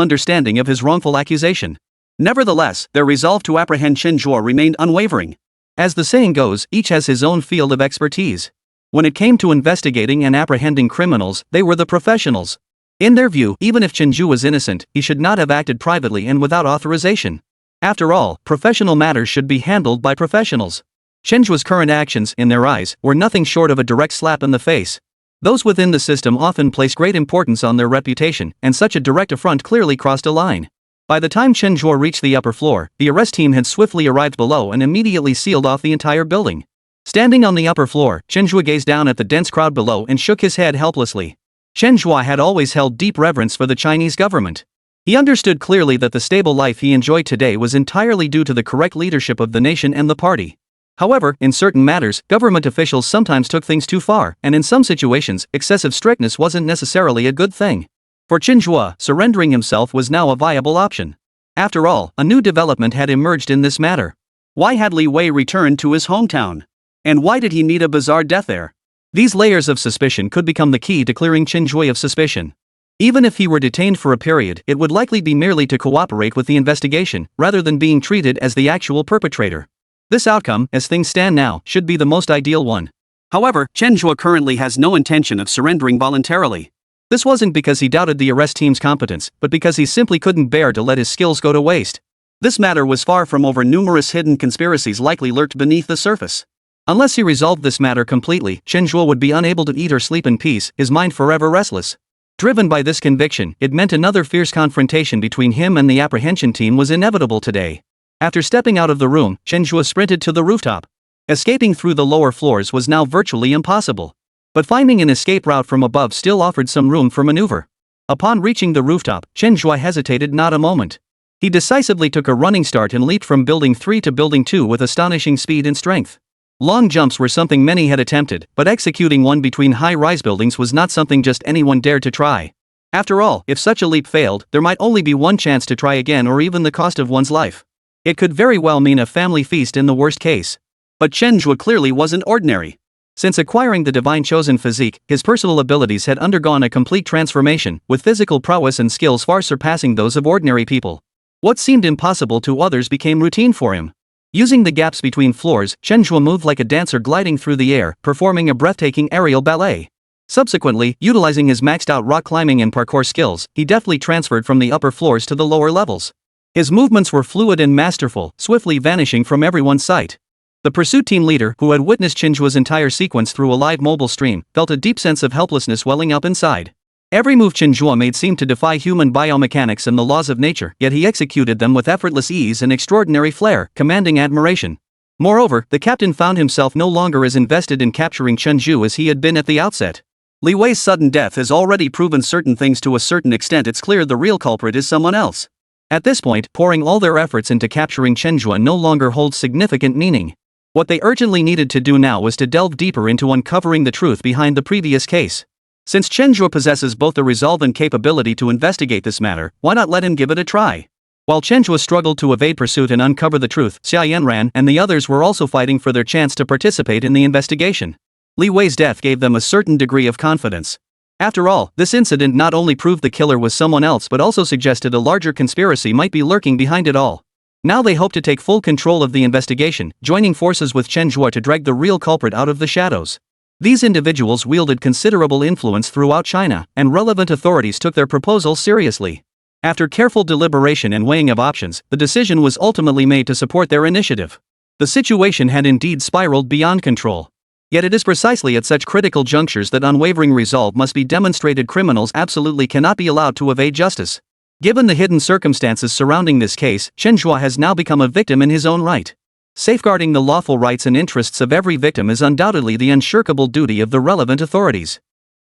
understanding of his wrongful accusation. Nevertheless, their resolve to apprehend Chen Zhe remained unwavering. As the saying goes, each has his own field of expertise. When it came to investigating and apprehending criminals, they were the professionals. In their view, even if Chen Zhe was innocent, he should not have acted privately and without authorization. After all, professional matters should be handled by professionals. Chen Zhe's current actions, in their eyes, were nothing short of a direct slap in the face. Those within the system often place great importance on their reputation, and such a direct affront clearly crossed a line. By the time Chen Zhe reached the upper floor, the arrest team had swiftly arrived below and immediately sealed off the entire building. Standing on the upper floor, Chen Zhe gazed down at the dense crowd below and shook his head helplessly. Chen Zhe had always held deep reverence for the Chinese government. He understood clearly that the stable life he enjoyed today was entirely due to the correct leadership of the nation and the party. However, in certain matters, government officials sometimes took things too far, and in some situations, excessive strictness wasn't necessarily a good thing. For Chen Zhe, surrendering himself was now a viable option. After all, a new development had emerged in this matter. Why had Li Wei returned to his hometown? And why did he meet a bizarre death there? These layers of suspicion could become the key to clearing Chen Zhe of suspicion. Even if he were detained for a period, it would likely be merely to cooperate with the investigation, rather than being treated as the actual perpetrator. This outcome, as things stand now, should be the most ideal one. However, Chen Zhe currently has no intention of surrendering voluntarily. This wasn't because he doubted the arrest team's competence, but because he simply couldn't bear to let his skills go to waste. This matter was far from over. Numerous hidden conspiracies likely lurked beneath the surface. Unless he resolved this matter completely, Chen Zhe would be unable to eat or sleep in peace, his mind forever restless. Driven by this conviction, it meant another fierce confrontation between him and the apprehension team was inevitable today. After stepping out of the room, Chen Zhe sprinted to the rooftop. Escaping through the lower floors was now virtually impossible. But finding an escape route from above still offered some room for maneuver. Upon reaching the rooftop, Chen Zhe hesitated not a moment. He decisively took a running start and leaped from Building 3 to Building 2 with astonishing speed and strength. Long jumps were something many had attempted, but executing one between high-rise buildings was not something just anyone dared to try. After all, if such a leap failed, there might only be one chance to try again, or even the cost of one's life. It could very well mean a family feast in the worst case. But Chen Zhe clearly wasn't ordinary. Since acquiring the divine chosen physique, his personal abilities had undergone a complete transformation, with physical prowess and skills far surpassing those of ordinary people. What seemed impossible to others became routine for him. Using the gaps between floors, Chen Zhe moved like a dancer gliding through the air, performing a breathtaking aerial ballet. Subsequently, utilizing his maxed-out rock climbing and parkour skills, he deftly transferred from the upper floors to the lower levels. His movements were fluid and masterful, swiftly vanishing from everyone's sight. The pursuit team leader, who had witnessed Chen Zhe's entire sequence through a live mobile stream, felt a deep sense of helplessness welling up inside. Every move Chen Zhe made seemed to defy human biomechanics and the laws of nature, yet he executed them with effortless ease and extraordinary flair, commanding admiration. Moreover, the captain found himself no longer as invested in capturing Chen Zhe as he had been at the outset. Li Wei's sudden death has already proven certain things to a certain extent. It's clear the real culprit is someone else. At this point, pouring all their efforts into capturing Chen Zhe no longer holds significant meaning. What they urgently needed to do now was to delve deeper into uncovering the truth behind the previous case. Since Chen Zhe possesses both the resolve and capability to investigate this matter, why not let him give it a try? While Chen Zhe struggled to evade pursuit and uncover the truth, Xia Yanran and the others were also fighting for their chance to participate in the investigation. Li Wei's death gave them a certain degree of confidence. After all, this incident not only proved the killer was someone else but also suggested a larger conspiracy might be lurking behind it all. Now they hope to take full control of the investigation, joining forces with Chen Zhe to drag the real culprit out of the shadows. These individuals wielded considerable influence throughout China, and relevant authorities took their proposal seriously. After careful deliberation and weighing of options, the decision was ultimately made to support their initiative. The situation had indeed spiraled beyond control. Yet it is precisely at such critical junctures that unwavering resolve must be demonstrated. Criminals absolutely cannot be allowed to evade justice. Given the hidden circumstances surrounding this case, Chen Zhe has now become a victim in his own right. Safeguarding the lawful rights and interests of every victim is undoubtedly the unshirkable duty of the relevant authorities.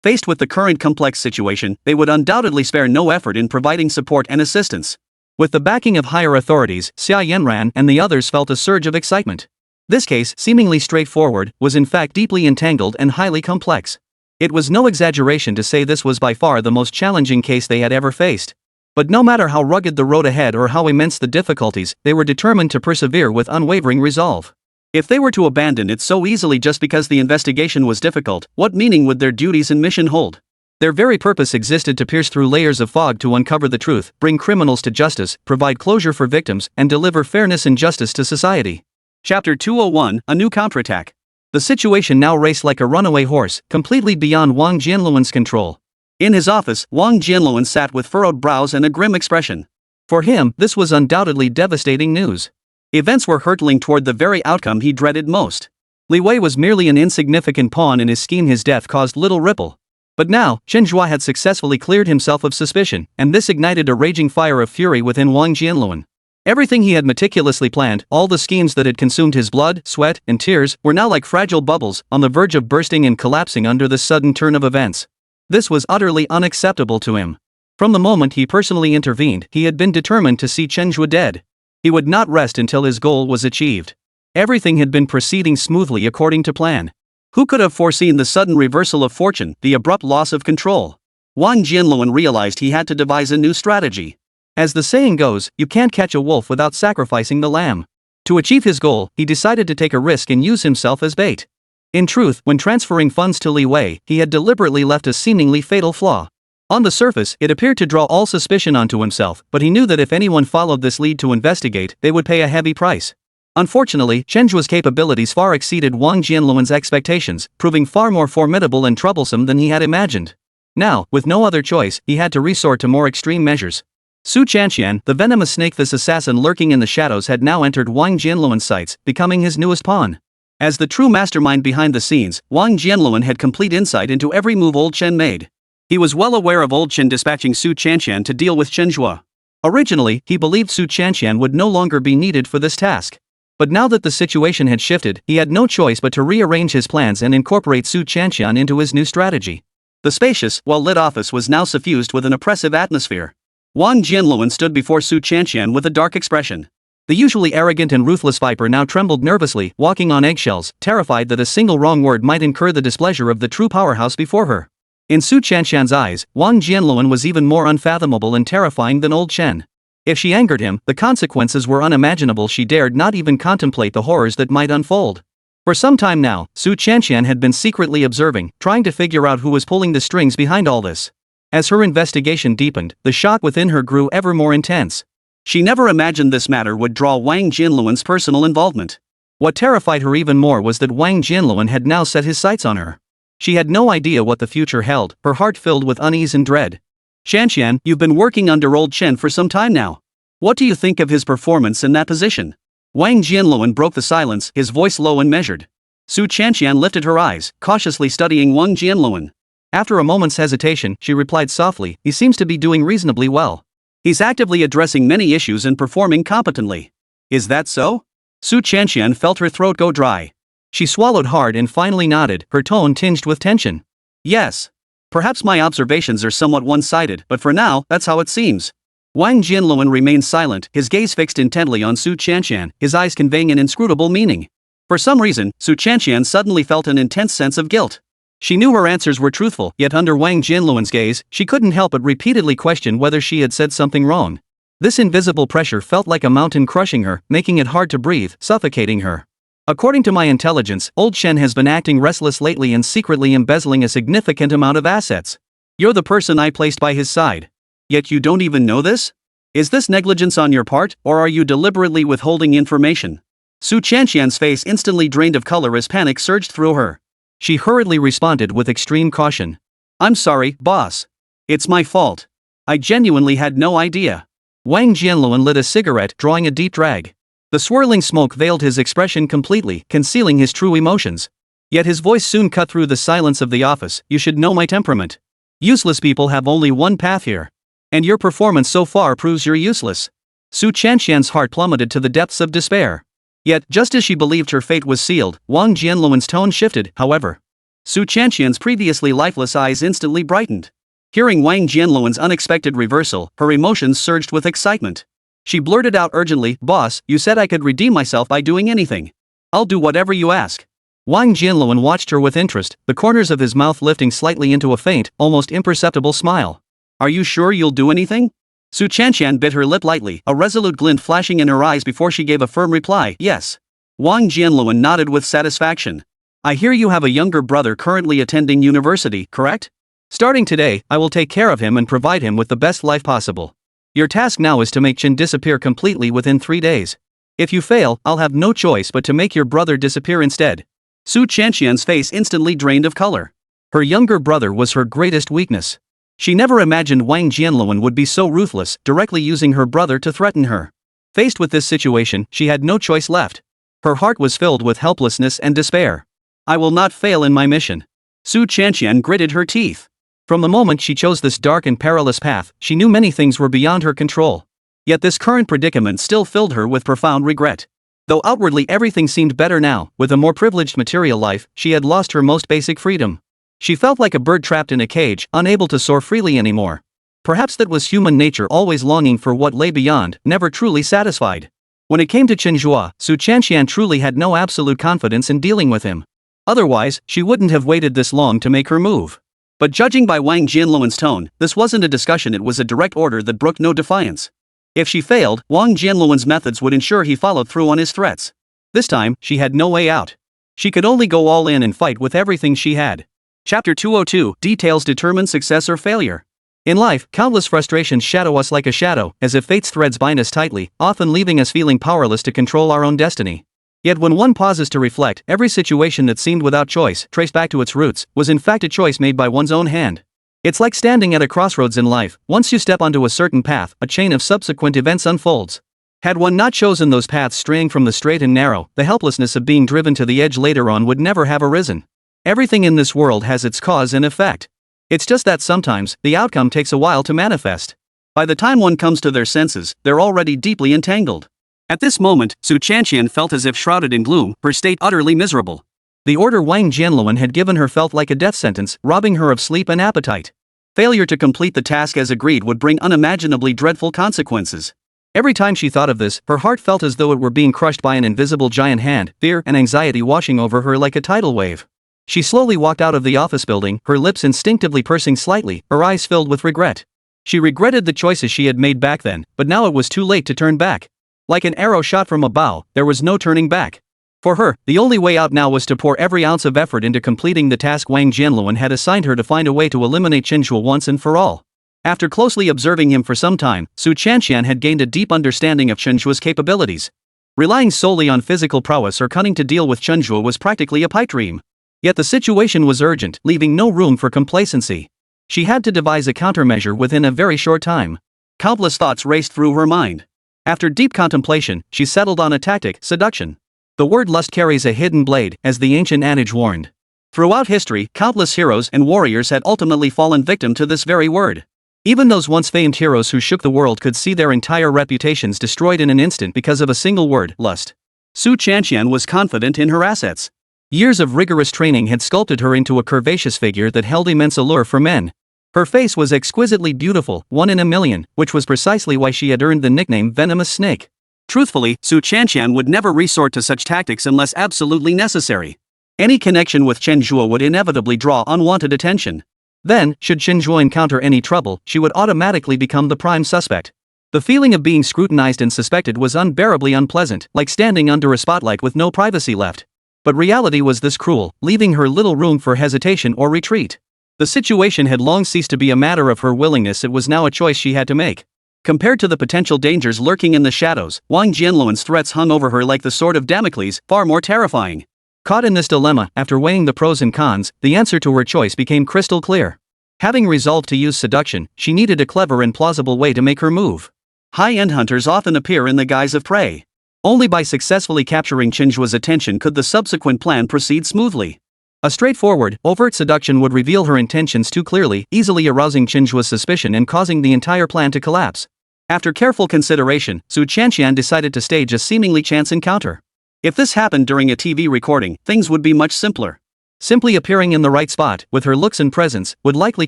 Faced with the current complex situation, they would undoubtedly spare no effort in providing support and assistance. With the backing of higher authorities, Xia Yanran and the others felt a surge of excitement. This case, seemingly straightforward, was in fact deeply entangled and highly complex. It was no exaggeration to say this was by far the most challenging case they had ever faced. But no matter how rugged the road ahead or how immense the difficulties, they were determined to persevere with unwavering resolve. If they were to abandon it so easily just because the investigation was difficult, what meaning would their duties and mission hold? Their very purpose existed to pierce through layers of fog to uncover the truth, bring criminals to justice, provide closure for victims, and deliver fairness and justice to society. Chapter 201, A New Counterattack. The situation now raced like a runaway horse, completely beyond Wang Jianluan's control. In his office, Wang Jianluan sat with furrowed brows and a grim expression. For him, this was undoubtedly devastating news. Events were hurtling toward the very outcome he dreaded most. Li Wei was merely an insignificant pawn in his scheme. His death caused little ripple. But now, Chen Zhe had successfully cleared himself of suspicion, and this ignited a raging fire of fury within Wang Jianluan. Everything he had meticulously planned, all the schemes that had consumed his blood, sweat, and tears, were now like fragile bubbles, on the verge of bursting and collapsing under the sudden turn of events. This was utterly unacceptable to him. From the moment he personally intervened, he had been determined to see Chen Zhe dead. He would not rest until his goal was achieved. Everything had been proceeding smoothly according to plan. Who could have foreseen the sudden reversal of fortune, the abrupt loss of control? Wang Jianluan realized he had to devise a new strategy. As the saying goes, you can't catch a wolf without sacrificing the lamb. To achieve his goal, he decided to take a risk and use himself as bait. In truth, when transferring funds to Li Wei, he had deliberately left a seemingly fatal flaw. On the surface, it appeared to draw all suspicion onto himself, but he knew that if anyone followed this lead to investigate, they would pay a heavy price. Unfortunately, Chen Zhe's capabilities far exceeded Wang Jianluan's expectations, proving far more formidable and troublesome than he had imagined. Now, with no other choice, he had to resort to more extreme measures. Su Chanxian, the venomous snake, this assassin lurking in the shadows, had now entered Wang Jianluan's sights, becoming his newest pawn. As the true mastermind behind the scenes, Wang Jianluan had complete insight into every move old Chen made. He was well aware of old Chen dispatching Su Chanxian to deal with Chen Zhe. Originally, he believed Su Chanxian would no longer be needed for this task. But now that the situation had shifted, he had no choice but to rearrange his plans and incorporate Su Chanxian into his new strategy. The spacious, well-lit office was now suffused with an oppressive atmosphere. Wang Jianluan stood before Su Chanxian with a dark expression. The usually arrogant and ruthless viper now trembled nervously, walking on eggshells, terrified that a single wrong word might incur the displeasure of the true powerhouse before her. In Su Chanxian's eyes, Wang Jianluan was even more unfathomable and terrifying than old Chen. If she angered him, the consequences were unimaginable. She dared not even contemplate the horrors that might unfold. For some time now, Su Chanxian had been secretly observing, trying to figure out who was pulling the strings behind all this. As her investigation deepened, the shock within her grew ever more intense. She never imagined this matter would draw Wang Jianluan's personal involvement. What terrified her even more was that Wang Jianluan had now set his sights on her. She had no idea what the future held, her heart filled with unease and dread. Chanxian, you've been working under old Chen for some time now. What do you think of his performance in that position? Wang Jianluan broke the silence, his voice low and measured. Su Chanxian lifted her eyes, cautiously studying Wang Jianluan. After a moment's hesitation, she replied softly, he seems to be doing reasonably well. He's actively addressing many issues and performing competently. Is that so? Su Chanxian felt her throat go dry. She swallowed hard and finally nodded, her tone tinged with tension. Yes. Perhaps my observations are somewhat one-sided, but for now, that's how it seems. Wang Jianluan remained silent, his gaze fixed intently on Su Chanxian, his eyes conveying an inscrutable meaning. For some reason, Su Chanxian suddenly felt an intense sense of guilt. She knew her answers were truthful, yet under Wang Jianluan's gaze, she couldn't help but repeatedly question whether she had said something wrong. This invisible pressure felt like a mountain crushing her, making it hard to breathe, suffocating her. According to my intelligence, old Chen has been acting restless lately and secretly embezzling a significant amount of assets. You're the person I placed by his side. Yet you don't even know this? Is this negligence on your part, or are you deliberately withholding information? Su Chanxian's face instantly drained of color as panic surged through her. She hurriedly responded with extreme caution. I'm sorry, boss. It's my fault. I genuinely had no idea. Wang Jianluan lit a cigarette, drawing a deep drag. The swirling smoke veiled his expression completely, concealing his true emotions. Yet his voice soon cut through the silence of the office. You should know my temperament. Useless people have only one path here. And your performance so far proves you're useless. Su Chanxian's heart plummeted to the depths of despair. Yet, just as she believed her fate was sealed, Wang Jianluan's tone shifted, however. Su Chanxian's previously lifeless eyes instantly brightened. Hearing Wang Jianluan's unexpected reversal, her emotions surged with excitement. She blurted out urgently, Boss, you said I could redeem myself by doing anything. I'll do whatever you ask. Wang Jianluan watched her with interest, the corners of his mouth lifting slightly into a faint, almost imperceptible smile. Are you sure you'll do anything? Su Chanxian bit her lip lightly, a resolute glint flashing in her eyes before she gave a firm reply, yes. Wang Jianluan nodded with satisfaction. I hear you have a younger brother currently attending university, correct? Starting today, I will take care of him and provide him with the best life possible. Your task now is to make Chen disappear completely within 3 days. If you fail, I'll have no choice but to make your brother disappear instead. Su Chanxian's face instantly drained of color. Her younger brother was her greatest weakness. She never imagined Wang Jianluan would be so ruthless, directly using her brother to threaten her. Faced with this situation, she had no choice left. Her heart was filled with helplessness and despair. I will not fail in my mission. Su Chanxian gritted her teeth. From the moment she chose this dark and perilous path, she knew many things were beyond her control. Yet this current predicament still filled her with profound regret. Though outwardly everything seemed better now, with a more privileged material life, she had lost her most basic freedom. She felt like a bird trapped in a cage, unable to soar freely anymore. Perhaps that was human nature, always longing for what lay beyond, never truly satisfied. When it came to Chen Zhe, Su Chanxian truly had no absolute confidence in dealing with him. Otherwise, she wouldn't have waited this long to make her move. But judging by Wang Jianluan's tone, this wasn't a discussion, it was a direct order that brooked no defiance. If she failed, Wang Jianluan's methods would ensure he followed through on his threats. This time, she had no way out. She could only go all in and fight with everything she had. Chapter 202, Details determine success or failure. In life, countless frustrations shadow us like a shadow, as if fate's threads bind us tightly, often leaving us feeling powerless to control our own destiny. Yet when one pauses to reflect, every situation that seemed without choice, traced back to its roots, was in fact a choice made by one's own hand. It's like standing at a crossroads in life. Once you step onto a certain path, a chain of subsequent events unfolds. Had one not chosen those paths straying from the straight and narrow, the helplessness of being driven to the edge later on would never have arisen. Everything in this world has its cause and effect. It's just that sometimes, the outcome takes a while to manifest. By the time one comes to their senses, they're already deeply entangled. At this moment, Su Chanxian felt as if shrouded in gloom, her state utterly miserable. The order Wang Jianluan had given her felt like a death sentence, robbing her of sleep and appetite. Failure to complete the task as agreed would bring unimaginably dreadful consequences. Every time she thought of this, her heart felt as though it were being crushed by an invisible giant hand, fear and anxiety washing over her like a tidal wave. She slowly walked out of the office building, her lips instinctively pursing slightly, her eyes filled with regret. She regretted the choices she had made back then, but now it was too late to turn back. Like an arrow shot from a bow, there was no turning back. For her, the only way out now was to pour every ounce of effort into completing the task Wang Jianluan had assigned her, to find a way to eliminate Chen Zhe once and for all. After closely observing him for some time, Su Chanxian had gained a deep understanding of Chen Zhe's capabilities. Relying solely on physical prowess or cunning to deal with Chen Zhe was practically a pipe dream. Yet the situation was urgent, leaving no room for complacency. She had to devise a countermeasure within a very short time. Countless thoughts raced through her mind. After deep contemplation, she settled on a tactic: seduction. The word lust carries a hidden blade, as the ancient adage warned. Throughout history, countless heroes and warriors had ultimately fallen victim to this very word. Even those once famed heroes who shook the world could see their entire reputations destroyed in an instant because of a single word: lust. Su Chanxian was confident in her assets. Years of rigorous training had sculpted her into a curvaceous figure that held immense allure for men. Her face was exquisitely beautiful, 1 in a million, which was precisely why she had earned the nickname Venomous Snake. Truthfully, Su Chanxian would never resort to such tactics unless absolutely necessary. Any connection with Chen Zhe would inevitably draw unwanted attention. Then, should Chen Zhe encounter any trouble, she would automatically become the prime suspect. The feeling of being scrutinized and suspected was unbearably unpleasant, like standing under a spotlight with no privacy left. But reality was this cruel, leaving her little room for hesitation or retreat. The situation had long ceased to be a matter of her willingness, it was now a choice she had to make. Compared to the potential dangers lurking in the shadows, Wang Jianluan's threats hung over her like the sword of Damocles, far more terrifying. Caught in this dilemma, after weighing the pros and cons, the answer to her choice became crystal clear. Having resolved to use seduction, she needed a clever and plausible way to make her move. High-end hunters often appear in the guise of prey. Only by successfully capturing Chen Zhe's attention could the subsequent plan proceed smoothly. A straightforward, overt seduction would reveal her intentions too clearly, easily arousing Chen Zhe's suspicion and causing the entire plan to collapse. After careful consideration, Su Chanxian decided to stage a seemingly chance encounter. If this happened during a TV recording, things would be much simpler. Simply appearing in the right spot, with her looks and presence, would likely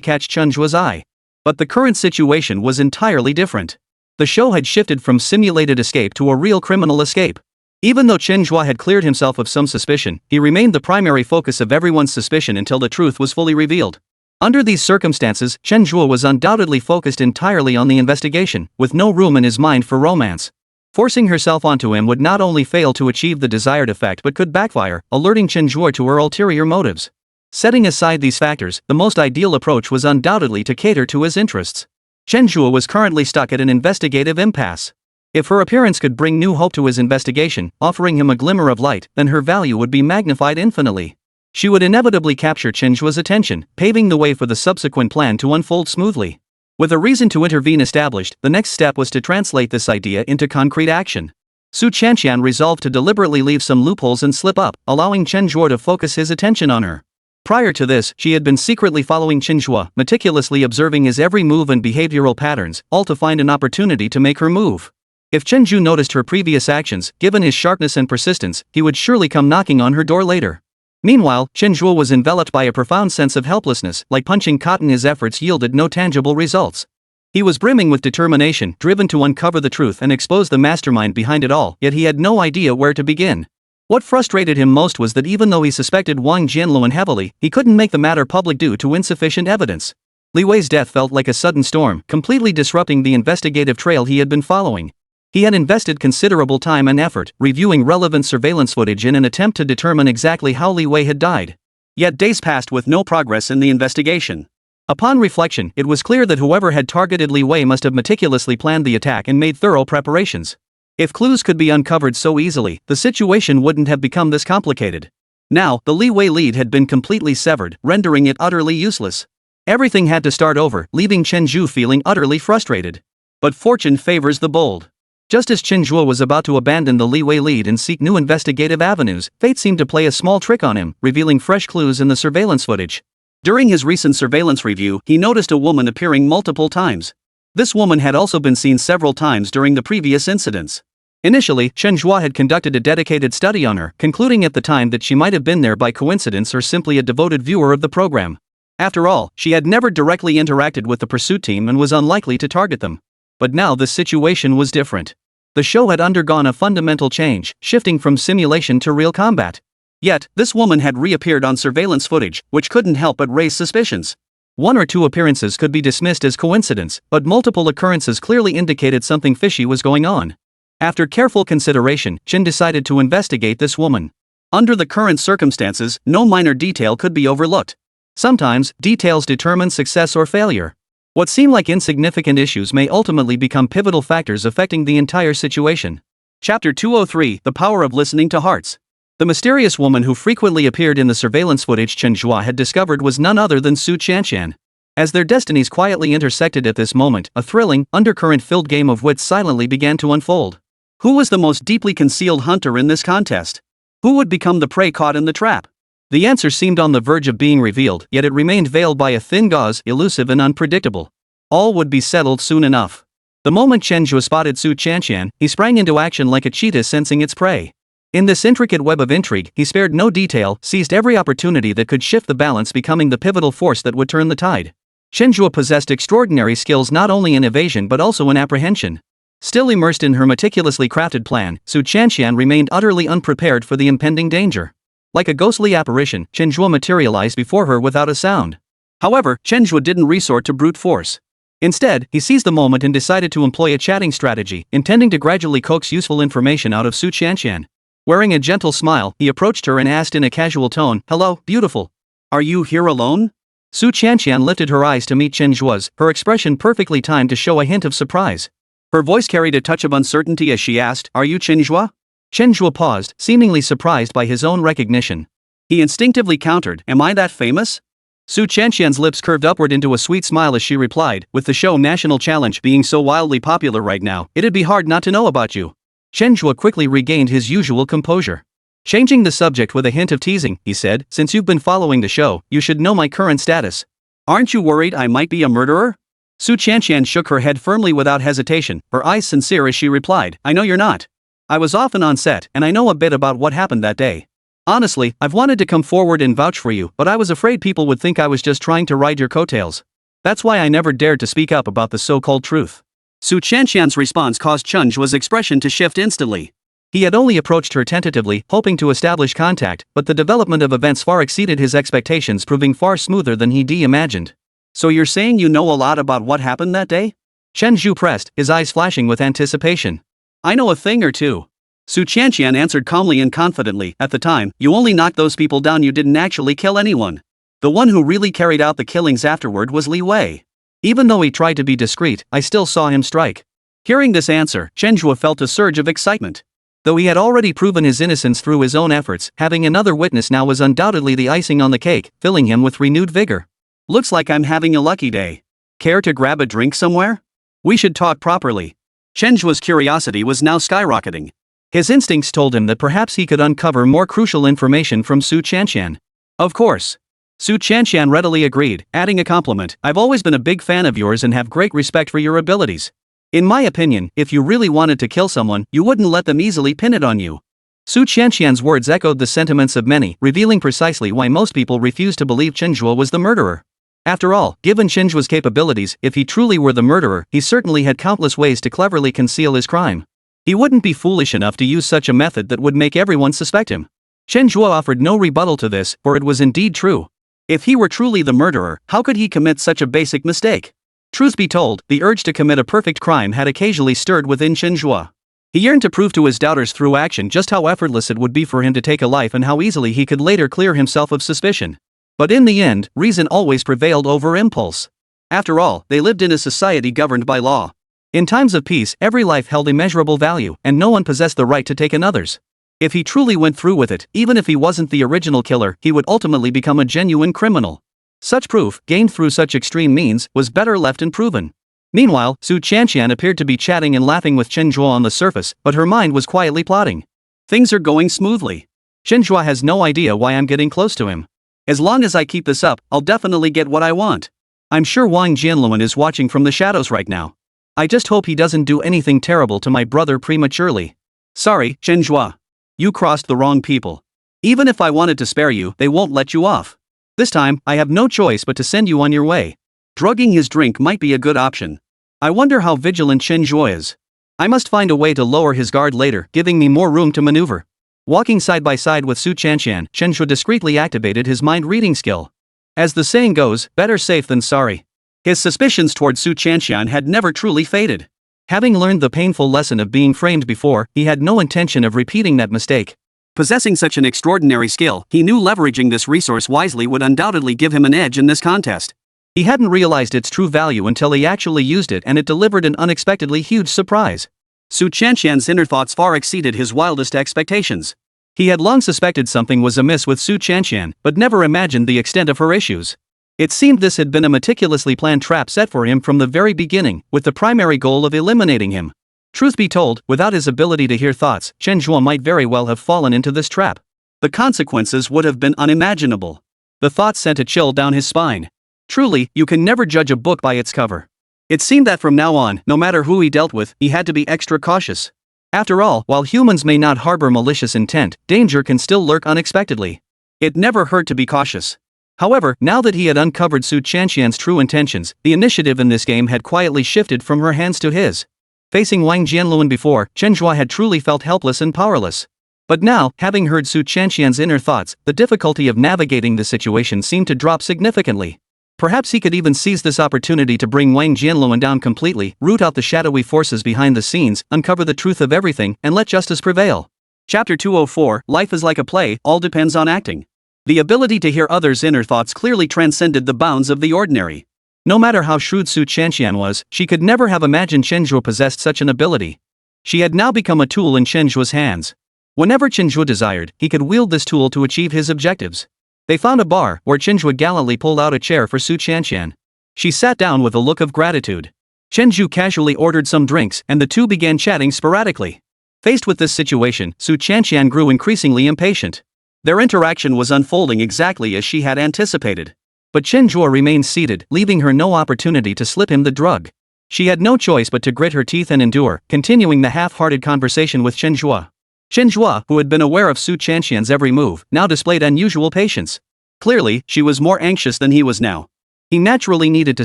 catch Chen Zhe's eye. But the current situation was entirely different. The show had shifted from simulated escape to a real criminal escape. Even though Chen Zhe had cleared himself of some suspicion, he remained the primary focus of everyone's suspicion until the truth was fully revealed. Under these circumstances, Chen Zhe was undoubtedly focused entirely on the investigation, with no room in his mind for romance. Forcing herself onto him would not only fail to achieve the desired effect but could backfire, alerting Chen Zhe to her ulterior motives. Setting aside these factors, the most ideal approach was undoubtedly to cater to his interests. Chen Zhe was currently stuck at an investigative impasse. If her appearance could bring new hope to his investigation, offering him a glimmer of light, then her value would be magnified infinitely. She would inevitably capture Chen Zhe's attention, paving the way for the subsequent plan to unfold smoothly. With a reason to intervene established, the next step was to translate this idea into concrete action. Su Chanxian resolved to deliberately leave some loopholes and slip up, allowing Chen Zhe to focus his attention on her. Prior to this, she had been secretly following Chen Zhe, meticulously observing his every move and behavioral patterns, all to find an opportunity to make her move. If Chen Zhe noticed her previous actions, given his sharpness and persistence, he would surely come knocking on her door later. Meanwhile, Chen Zhe was enveloped by a profound sense of helplessness, like punching cotton. His efforts yielded no tangible results. He was brimming with determination, driven to uncover the truth and expose the mastermind behind it all, yet he had no idea where to begin. What frustrated him most was that even though he suspected Wang Jianluan heavily, he couldn't make the matter public due to insufficient evidence. Li Wei's death felt like a sudden storm, completely disrupting the investigative trail he had been following. He had invested considerable time and effort, reviewing relevant surveillance footage in an attempt to determine exactly how Li Wei had died. Yet days passed with no progress in the investigation. Upon reflection, it was clear that whoever had targeted Li Wei must have meticulously planned the attack and made thorough preparations. If clues could be uncovered so easily, the situation wouldn't have become this complicated. Now, the Li Wei lead had been completely severed, rendering it utterly useless. Everything had to start over, leaving Chen Zhe feeling utterly frustrated. But fortune favors the bold. Just as Chen Zhe was about to abandon the Li Wei lead and seek new investigative avenues, fate seemed to play a small trick on him, revealing fresh clues in the surveillance footage. During his recent surveillance review, he noticed a woman appearing multiple times. This woman had also been seen several times during the previous incidents. Initially, Chen Zhe had conducted a dedicated study on her, concluding at the time that she might have been there by coincidence or simply a devoted viewer of the program. After all, she had never directly interacted with the pursuit team and was unlikely to target them. But now the situation was different. The show had undergone a fundamental change, shifting from simulation to real combat. Yet, this woman had reappeared on surveillance footage, which couldn't help but raise suspicions. One or two appearances could be dismissed as coincidence, but multiple occurrences clearly indicated something fishy was going on. After careful consideration, Chen decided to investigate this woman. Under the current circumstances, no minor detail could be overlooked. Sometimes, details determine success or failure. What seem like insignificant issues may ultimately become pivotal factors affecting the entire situation. Chapter 203: The Power of Listening to Hearts. The mysterious woman who frequently appeared in the surveillance footage Chen Zhe had discovered was none other than Su Chanxian. As their destinies quietly intersected at this moment, a thrilling, undercurrent-filled game of wits silently began to unfold. Who was the most deeply concealed hunter in this contest? Who would become the prey caught in the trap? The answer seemed on the verge of being revealed, yet it remained veiled by a thin gauze, elusive and unpredictable. All would be settled soon enough. The moment Chen Zhe spotted Su Chanxian, he sprang into action like a cheetah sensing its prey. In this intricate web of intrigue, he spared no detail, seized every opportunity that could shift the balance, becoming the pivotal force that would turn the tide. Chen Zhe possessed extraordinary skills not only in evasion but also in apprehension. Still immersed in her meticulously crafted plan, Su Chanxian remained utterly unprepared for the impending danger. Like a ghostly apparition, Chen Zhe materialized before her without a sound. However, Chen Zhe didn't resort to brute force. Instead, he seized the moment and decided to employ a chatting strategy, intending to gradually coax useful information out of Su Chanxian. Wearing a gentle smile, he approached her and asked in a casual tone, "Hello, beautiful. Are you here alone?" Su Chanqian lifted her eyes to meet Chen Zhe's, her expression perfectly timed to show a hint of surprise. Her voice carried a touch of uncertainty as she asked, "Are you Chen Zhe?" Chen Zhe paused, seemingly surprised by his own recognition. He instinctively countered, "Am I that famous?" Su Chanqian's lips curved upward into a sweet smile as she replied, "With the show National Challenge being so wildly popular right now, it'd be hard not to know about you." Chen Zhe quickly regained his usual composure. Changing the subject with a hint of teasing, he said, "Since you've been following the show, you should know my current status." "Aren't you worried I might be a murderer?" Su Chanqian shook her head firmly without hesitation, her eyes sincere as she replied, "I know you're not. I was often on set, and I know a bit about what happened that day. Honestly, I've wanted to come forward and vouch for you, but I was afraid people would think I was just trying to ride your coattails. That's why I never dared to speak up about the so-called truth." Su Chanqian's response caused Chen Zhe's expression to shift instantly. He had only approached her tentatively, hoping to establish contact, but the development of events far exceeded his expectations, proving far smoother than he imagined. "So you're saying you know a lot about what happened that day?" Chen Zhe pressed, his eyes flashing with anticipation. "I know a thing or two." Su Chanqian answered calmly and confidently, "At the time, you only knocked those people down, you didn't actually kill anyone. The one who really carried out the killings afterward was Li Wei. Even though he tried to be discreet, I still saw him strike." Hearing this answer, Chen Zhe felt a surge of excitement. Though he had already proven his innocence through his own efforts, having another witness now was undoubtedly the icing on the cake, filling him with renewed vigor. "Looks like I'm having a lucky day. Care to grab a drink somewhere? We should talk properly." Chen Zhe's curiosity was now skyrocketing. His instincts told him that perhaps he could uncover more crucial information from Su Chanqian. "Of course." Su Chanqian readily agreed, adding a compliment, "I've always been a big fan of yours and have great respect for your abilities. In my opinion, if you really wanted to kill someone, you wouldn't let them easily pin it on you." Su Chanqian's words echoed the sentiments of many, revealing precisely why most people refused to believe Chen Zhe was the murderer. After all, given Chen Zhe's capabilities, if he truly were the murderer, he certainly had countless ways to cleverly conceal his crime. He wouldn't be foolish enough to use such a method that would make everyone suspect him. Chen Zhe offered no rebuttal to this, for it was indeed true. If he were truly the murderer, how could he commit such a basic mistake? Truth be told, the urge to commit a perfect crime had occasionally stirred within Chen Zhe. He yearned to prove to his doubters through action just how effortless it would be for him to take a life and how easily he could later clear himself of suspicion. But in the end, reason always prevailed over impulse. After all, they lived in a society governed by law. In times of peace, every life held immeasurable value, and no one possessed the right to take another's. If he truly went through with it, even if he wasn't the original killer, he would ultimately become a genuine criminal. Such proof, gained through such extreme means, was better left unproven. Meanwhile, Su Chanqian appeared to be chatting and laughing with Chen Zhe on the surface, but her mind was quietly plotting. "Things are going smoothly. Chen Zhe has no idea why I'm getting close to him. As long as I keep this up, I'll definitely get what I want. I'm sure Wang Jianluan is watching from the shadows right now. I just hope he doesn't do anything terrible to my brother prematurely." "Sorry, Chen Zhe. You crossed the wrong people. Even if I wanted to spare you, they won't let you off. This time, I have no choice but to send you on your way." Drugging his drink might be a good option. I wonder how vigilant Chen Zhe is. I must find a way to lower his guard later, giving me more room to maneuver. Walking side by side with Su Chanqian, Chen Zhe discreetly activated his mind-reading skill. As the saying goes, better safe than sorry. His suspicions toward Su Chanqian had never truly faded. Having learned the painful lesson of being framed before, he had no intention of repeating that mistake. Possessing such an extraordinary skill, he knew leveraging this resource wisely would undoubtedly give him an edge in this contest. He hadn't realized its true value until he actually used it, and it delivered an unexpectedly huge surprise. Su Chanqian's inner thoughts far exceeded his wildest expectations. He had long suspected something was amiss with Su Chanqian, but never imagined the extent of her issues. It seemed this had been a meticulously planned trap set for him from the very beginning, with the primary goal of eliminating him. Truth be told, without his ability to hear thoughts, Chen Zhe might very well have fallen into this trap. The consequences would have been unimaginable. The thought sent a chill down his spine. Truly, you can never judge a book by its cover. It seemed that from now on, no matter who he dealt with, he had to be extra cautious. After all, while humans may not harbor malicious intent, danger can still lurk unexpectedly. It never hurt to be cautious. However, now that he had uncovered Su Chanqian's true intentions, the initiative in this game had quietly shifted from her hands to his. Facing Wang Jianluan before, Chen Zhe had truly felt helpless and powerless. But now, having heard Su Chanqian's inner thoughts, the difficulty of navigating the situation seemed to drop significantly. Perhaps he could even seize this opportunity to bring Wang Jianluan down completely, root out the shadowy forces behind the scenes, uncover the truth of everything, and let justice prevail. Chapter 204, Life is like a play, all depends on acting. The ability to hear others' inner thoughts clearly transcended the bounds of the ordinary. No matter how shrewd Su Chanxian was, she could never have imagined Chen Zhe possessed such an ability. She had now become a tool in Chen Zhe's hands. Whenever Chen Zhe desired, he could wield this tool to achieve his objectives. They found a bar, where Chen Zhe gallantly pulled out a chair for Su Chanxian. She sat down with a look of gratitude. Chen Zhe casually ordered some drinks, and the two began chatting sporadically. Faced with this situation, Su Chanxian grew increasingly impatient. Their interaction was unfolding exactly as she had anticipated. But Chen Zhe remained seated, leaving her no opportunity to slip him the drug. She had no choice but to grit her teeth and endure, continuing the half-hearted conversation with Chen Zhe. Chen Zhe, who had been aware of Su Chanxian's every move, now displayed unusual patience. Clearly, she was more anxious than he was now. He naturally needed to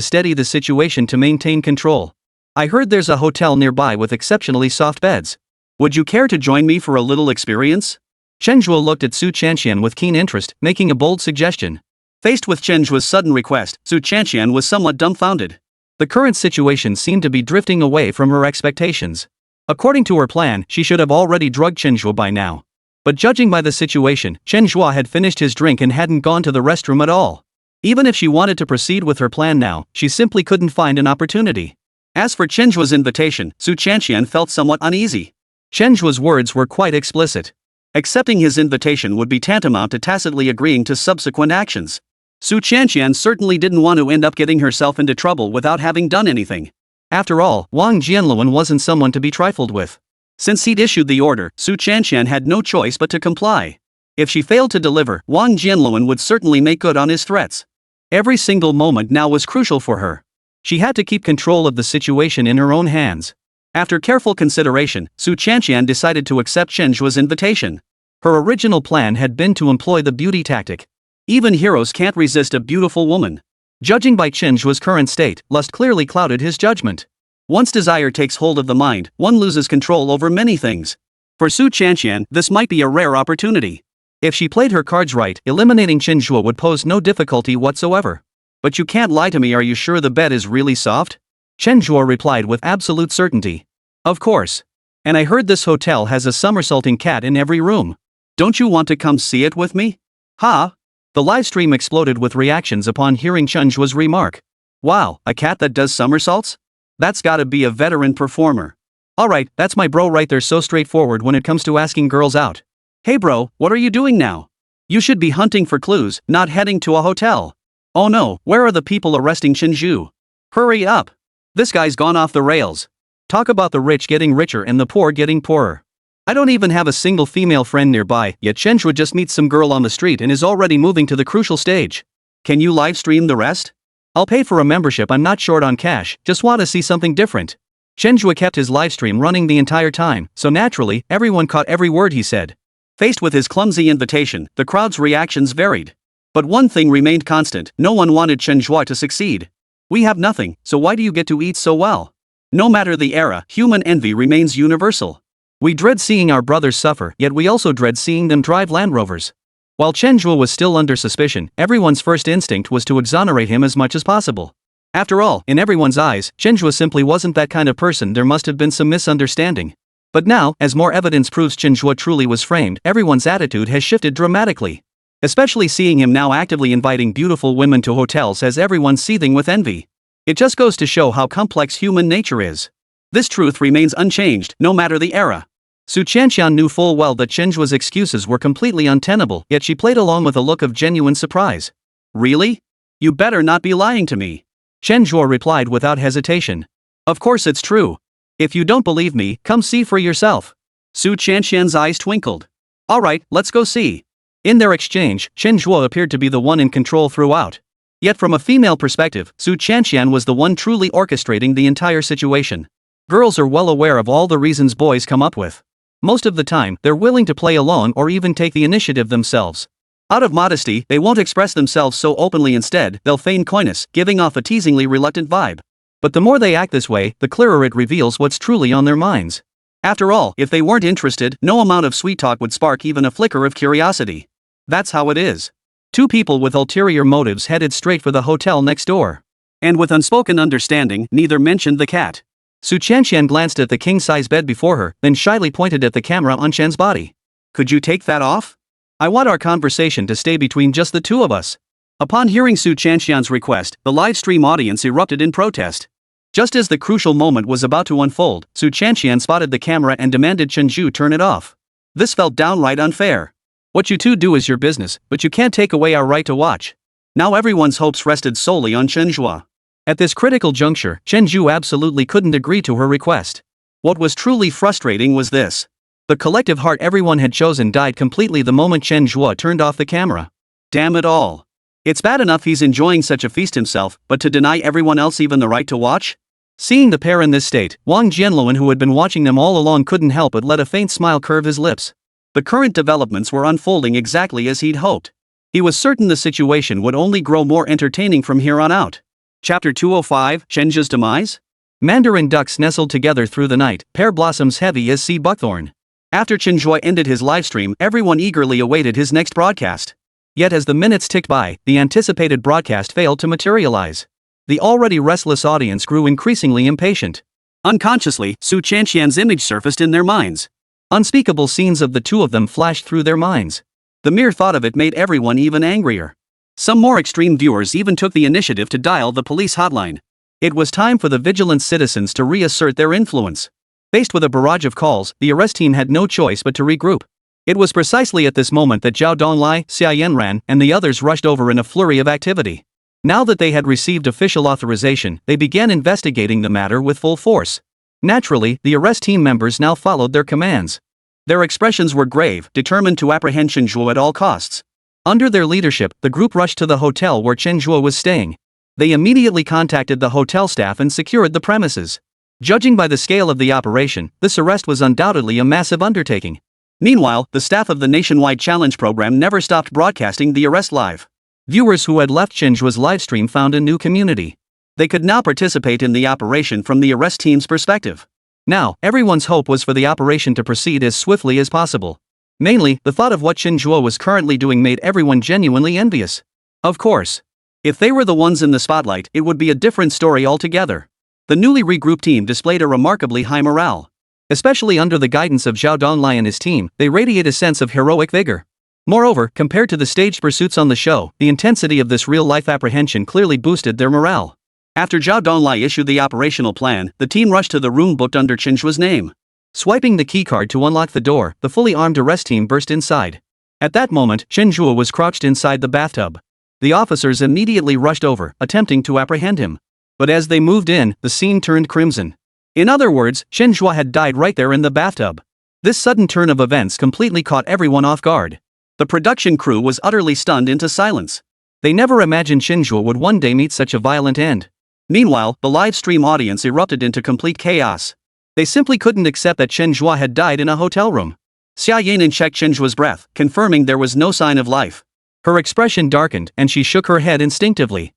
steady the situation to maintain control. I heard there's a hotel nearby with exceptionally soft beds. Would you care to join me for a little experience? Chen Zhe looked at Su Chanxian with keen interest, making a bold suggestion. Faced with Chen Zhe's sudden request, Su Chanxian was somewhat dumbfounded. The current situation seemed to be drifting away from her expectations. According to her plan, she should have already drugged Chen Zhe by now. But judging by the situation, Chen Zhe had finished his drink and hadn't gone to the restroom at all. Even if she wanted to proceed with her plan now, she simply couldn't find an opportunity. As for Chen Zhe's invitation, Su Chanxian felt somewhat uneasy. Chen Zhe's words were quite explicit. Accepting his invitation would be tantamount to tacitly agreeing to subsequent actions. Su Chanxian certainly didn't want to end up getting herself into trouble without having done anything. After all, Wang Jianluan wasn't someone to be trifled with. Since he'd issued the order, Su Chanxian had no choice but to comply. If she failed to deliver, Wang Jianluan would certainly make good on his threats. Every single moment now was crucial for her. She had to keep control of the situation in her own hands. After careful consideration, Su Chanxian decided to accept Chen Zhe's invitation. Her original plan had been to employ the beauty tactic. Even heroes can't resist a beautiful woman. Judging by Chen Zhe's current state, lust clearly clouded his judgment. Once desire takes hold of the mind, one loses control over many things. For Su Chanxian, this might be a rare opportunity. If she played her cards right, eliminating Chen Zhe would pose no difficulty whatsoever. But you can't lie to me, are you sure the bed is really soft? Chen Zhe replied with absolute certainty. Of course. And I heard this hotel has a somersaulting cat in every room. Don't you want to come see it with me? Ha! The livestream exploded with reactions upon hearing Chen Zhe's remark. Wow, a cat that does somersaults? That's gotta be a veteran performer. Alright, that's my bro right there, so straightforward when it comes to asking girls out. Hey bro, what are you doing now? You should be hunting for clues, not heading to a hotel. Oh no, where are the people arresting Chen Zhe? Hurry up! This guy's gone off the rails. Talk about the rich getting richer and the poor getting poorer. I don't even have a single female friend nearby, yet Chen Zhe just meets some girl on the street and is already moving to the crucial stage. Can you live stream the rest? I'll pay for a membership, I'm not short on cash, just want to see something different. Chen Zhe kept his livestream running the entire time, so naturally, everyone caught every word he said. Faced with his clumsy invitation, the crowd's reactions varied. But one thing remained constant, no one wanted Chen Zhe to succeed. We have nothing, so why do you get to eat so well? No matter the era, human envy remains universal. We dread seeing our brothers suffer, yet we also dread seeing them drive Land Rovers. While Chen Zhe was still under suspicion, everyone's first instinct was to exonerate him as much as possible. After all, in everyone's eyes, Chen Zhe simply wasn't that kind of person, there must have been some misunderstanding. But now, as more evidence proves Chen Zhe truly was framed, everyone's attitude has shifted dramatically. Especially seeing him now actively inviting beautiful women to hotels has everyone seething with envy. It just goes to show how complex human nature is. This truth remains unchanged, no matter the era. Su Chanxian knew full well that Chen Zhe's excuses were completely untenable, yet she played along with a look of genuine surprise. Really? You better not be lying to me. Chen Zhe replied without hesitation. Of course it's true. If you don't believe me, come see for yourself. Su Chanxian's eyes twinkled. Alright, let's go see. In their exchange, Chen Zhe appeared to be the one in control throughout. Yet from a female perspective, Su Chanxian was the one truly orchestrating the entire situation. Girls are well aware of all the reasons boys come up with. Most of the time, they're willing to play along or even take the initiative themselves. Out of modesty, they won't express themselves so openly, instead, they'll feign coyness, giving off a teasingly reluctant vibe. But the more they act this way, the clearer it reveals what's truly on their minds. After all, if they weren't interested, no amount of sweet talk would spark even a flicker of curiosity. That's how it is. Two people with ulterior motives headed straight for the hotel next door. And with unspoken understanding, neither mentioned the cat. Su Chanxian glanced at the king-size bed before her, then shyly pointed at the camera on Chen's body. Could you take that off? I want our conversation to stay between just the two of us. Upon hearing Su Chanxian's request, the live stream audience erupted in protest. Just as the crucial moment was about to unfold, Su Chanxian spotted the camera and demanded Chen Zhe turn it off. This felt downright unfair. What you two do is your business, but you can't take away our right to watch. Now everyone's hopes rested solely on Chen Zhe. At this critical juncture, Chen Zhe absolutely couldn't agree to her request. What was truly frustrating was this. The collective heart everyone had chosen died completely the moment Chen Zhe turned off the camera. Damn it all. It's bad enough he's enjoying such a feast himself, but to deny everyone else even the right to watch? Seeing the pair in this state, Wang Jianluan, who had been watching them all along, couldn't help but let a faint smile curve his lips. The current developments were unfolding exactly as he'd hoped. He was certain the situation would only grow more entertaining from here on out. Chapter 205, Chen Zhe's Demise? Mandarin ducks nestled together through the night, pear blossoms heavy as sea buckthorn. After Chen Zhe ended his livestream, everyone eagerly awaited his next broadcast. Yet as the minutes ticked by, the anticipated broadcast failed to materialize. The already restless audience grew increasingly impatient. Unconsciously, Su Chanxian's image surfaced in their minds. Unspeakable scenes of the two of them flashed through their minds. The mere thought of it made everyone even angrier. Some more extreme viewers even took the initiative to dial the police hotline. It was time for the vigilant citizens to reassert their influence. Faced with a barrage of calls, the arrest team had no choice but to regroup. It was precisely at this moment that Zhao Donglai, Xia Yanran, and the others rushed over in a flurry of activity. Now that they had received official authorization, they began investigating the matter with full force. Naturally, the arrest team members now followed their commands. Their expressions were grave, determined to apprehend Chen Zhe at all costs. Under their leadership, the group rushed to the hotel where Chen Zhe was staying. They immediately contacted the hotel staff and secured the premises. Judging by the scale of the operation, this arrest was undoubtedly a massive undertaking. Meanwhile, the staff of the nationwide challenge program never stopped broadcasting the arrest live. Viewers who had left Chen Zhe's livestream found a new community. They could now participate in the operation from the arrest team's perspective. Now, everyone's hope was for the operation to proceed as swiftly as possible. Mainly, the thought of what Chen Zhe was currently doing made everyone genuinely envious. Of course. If they were the ones in the spotlight, it would be a different story altogether. The newly regrouped team displayed a remarkably high morale. Especially under the guidance of Zhao Donglai and his team, they radiate a sense of heroic vigor. Moreover, compared to the staged pursuits on the show, the intensity of this real-life apprehension clearly boosted their morale. After Zhao Donglai issued the operational plan, the team rushed to the room booked under Chen Zhe's name. Swiping the keycard to unlock the door, the fully armed arrest team burst inside. At that moment, Chen Zhe was crouched inside the bathtub. The officers immediately rushed over, attempting to apprehend him. But as they moved in, the scene turned crimson. In other words, Chen Zhe had died right there in the bathtub. This sudden turn of events completely caught everyone off guard. The production crew was utterly stunned into silence. They never imagined Chen Zhe would one day meet such a violent end. Meanwhile, the live stream audience erupted into complete chaos. They simply couldn't accept that Chen Zhe had died in a hotel room. Xia Yanan checked Chen Zhe's breath, confirming there was no sign of life. Her expression darkened, and she shook her head instinctively.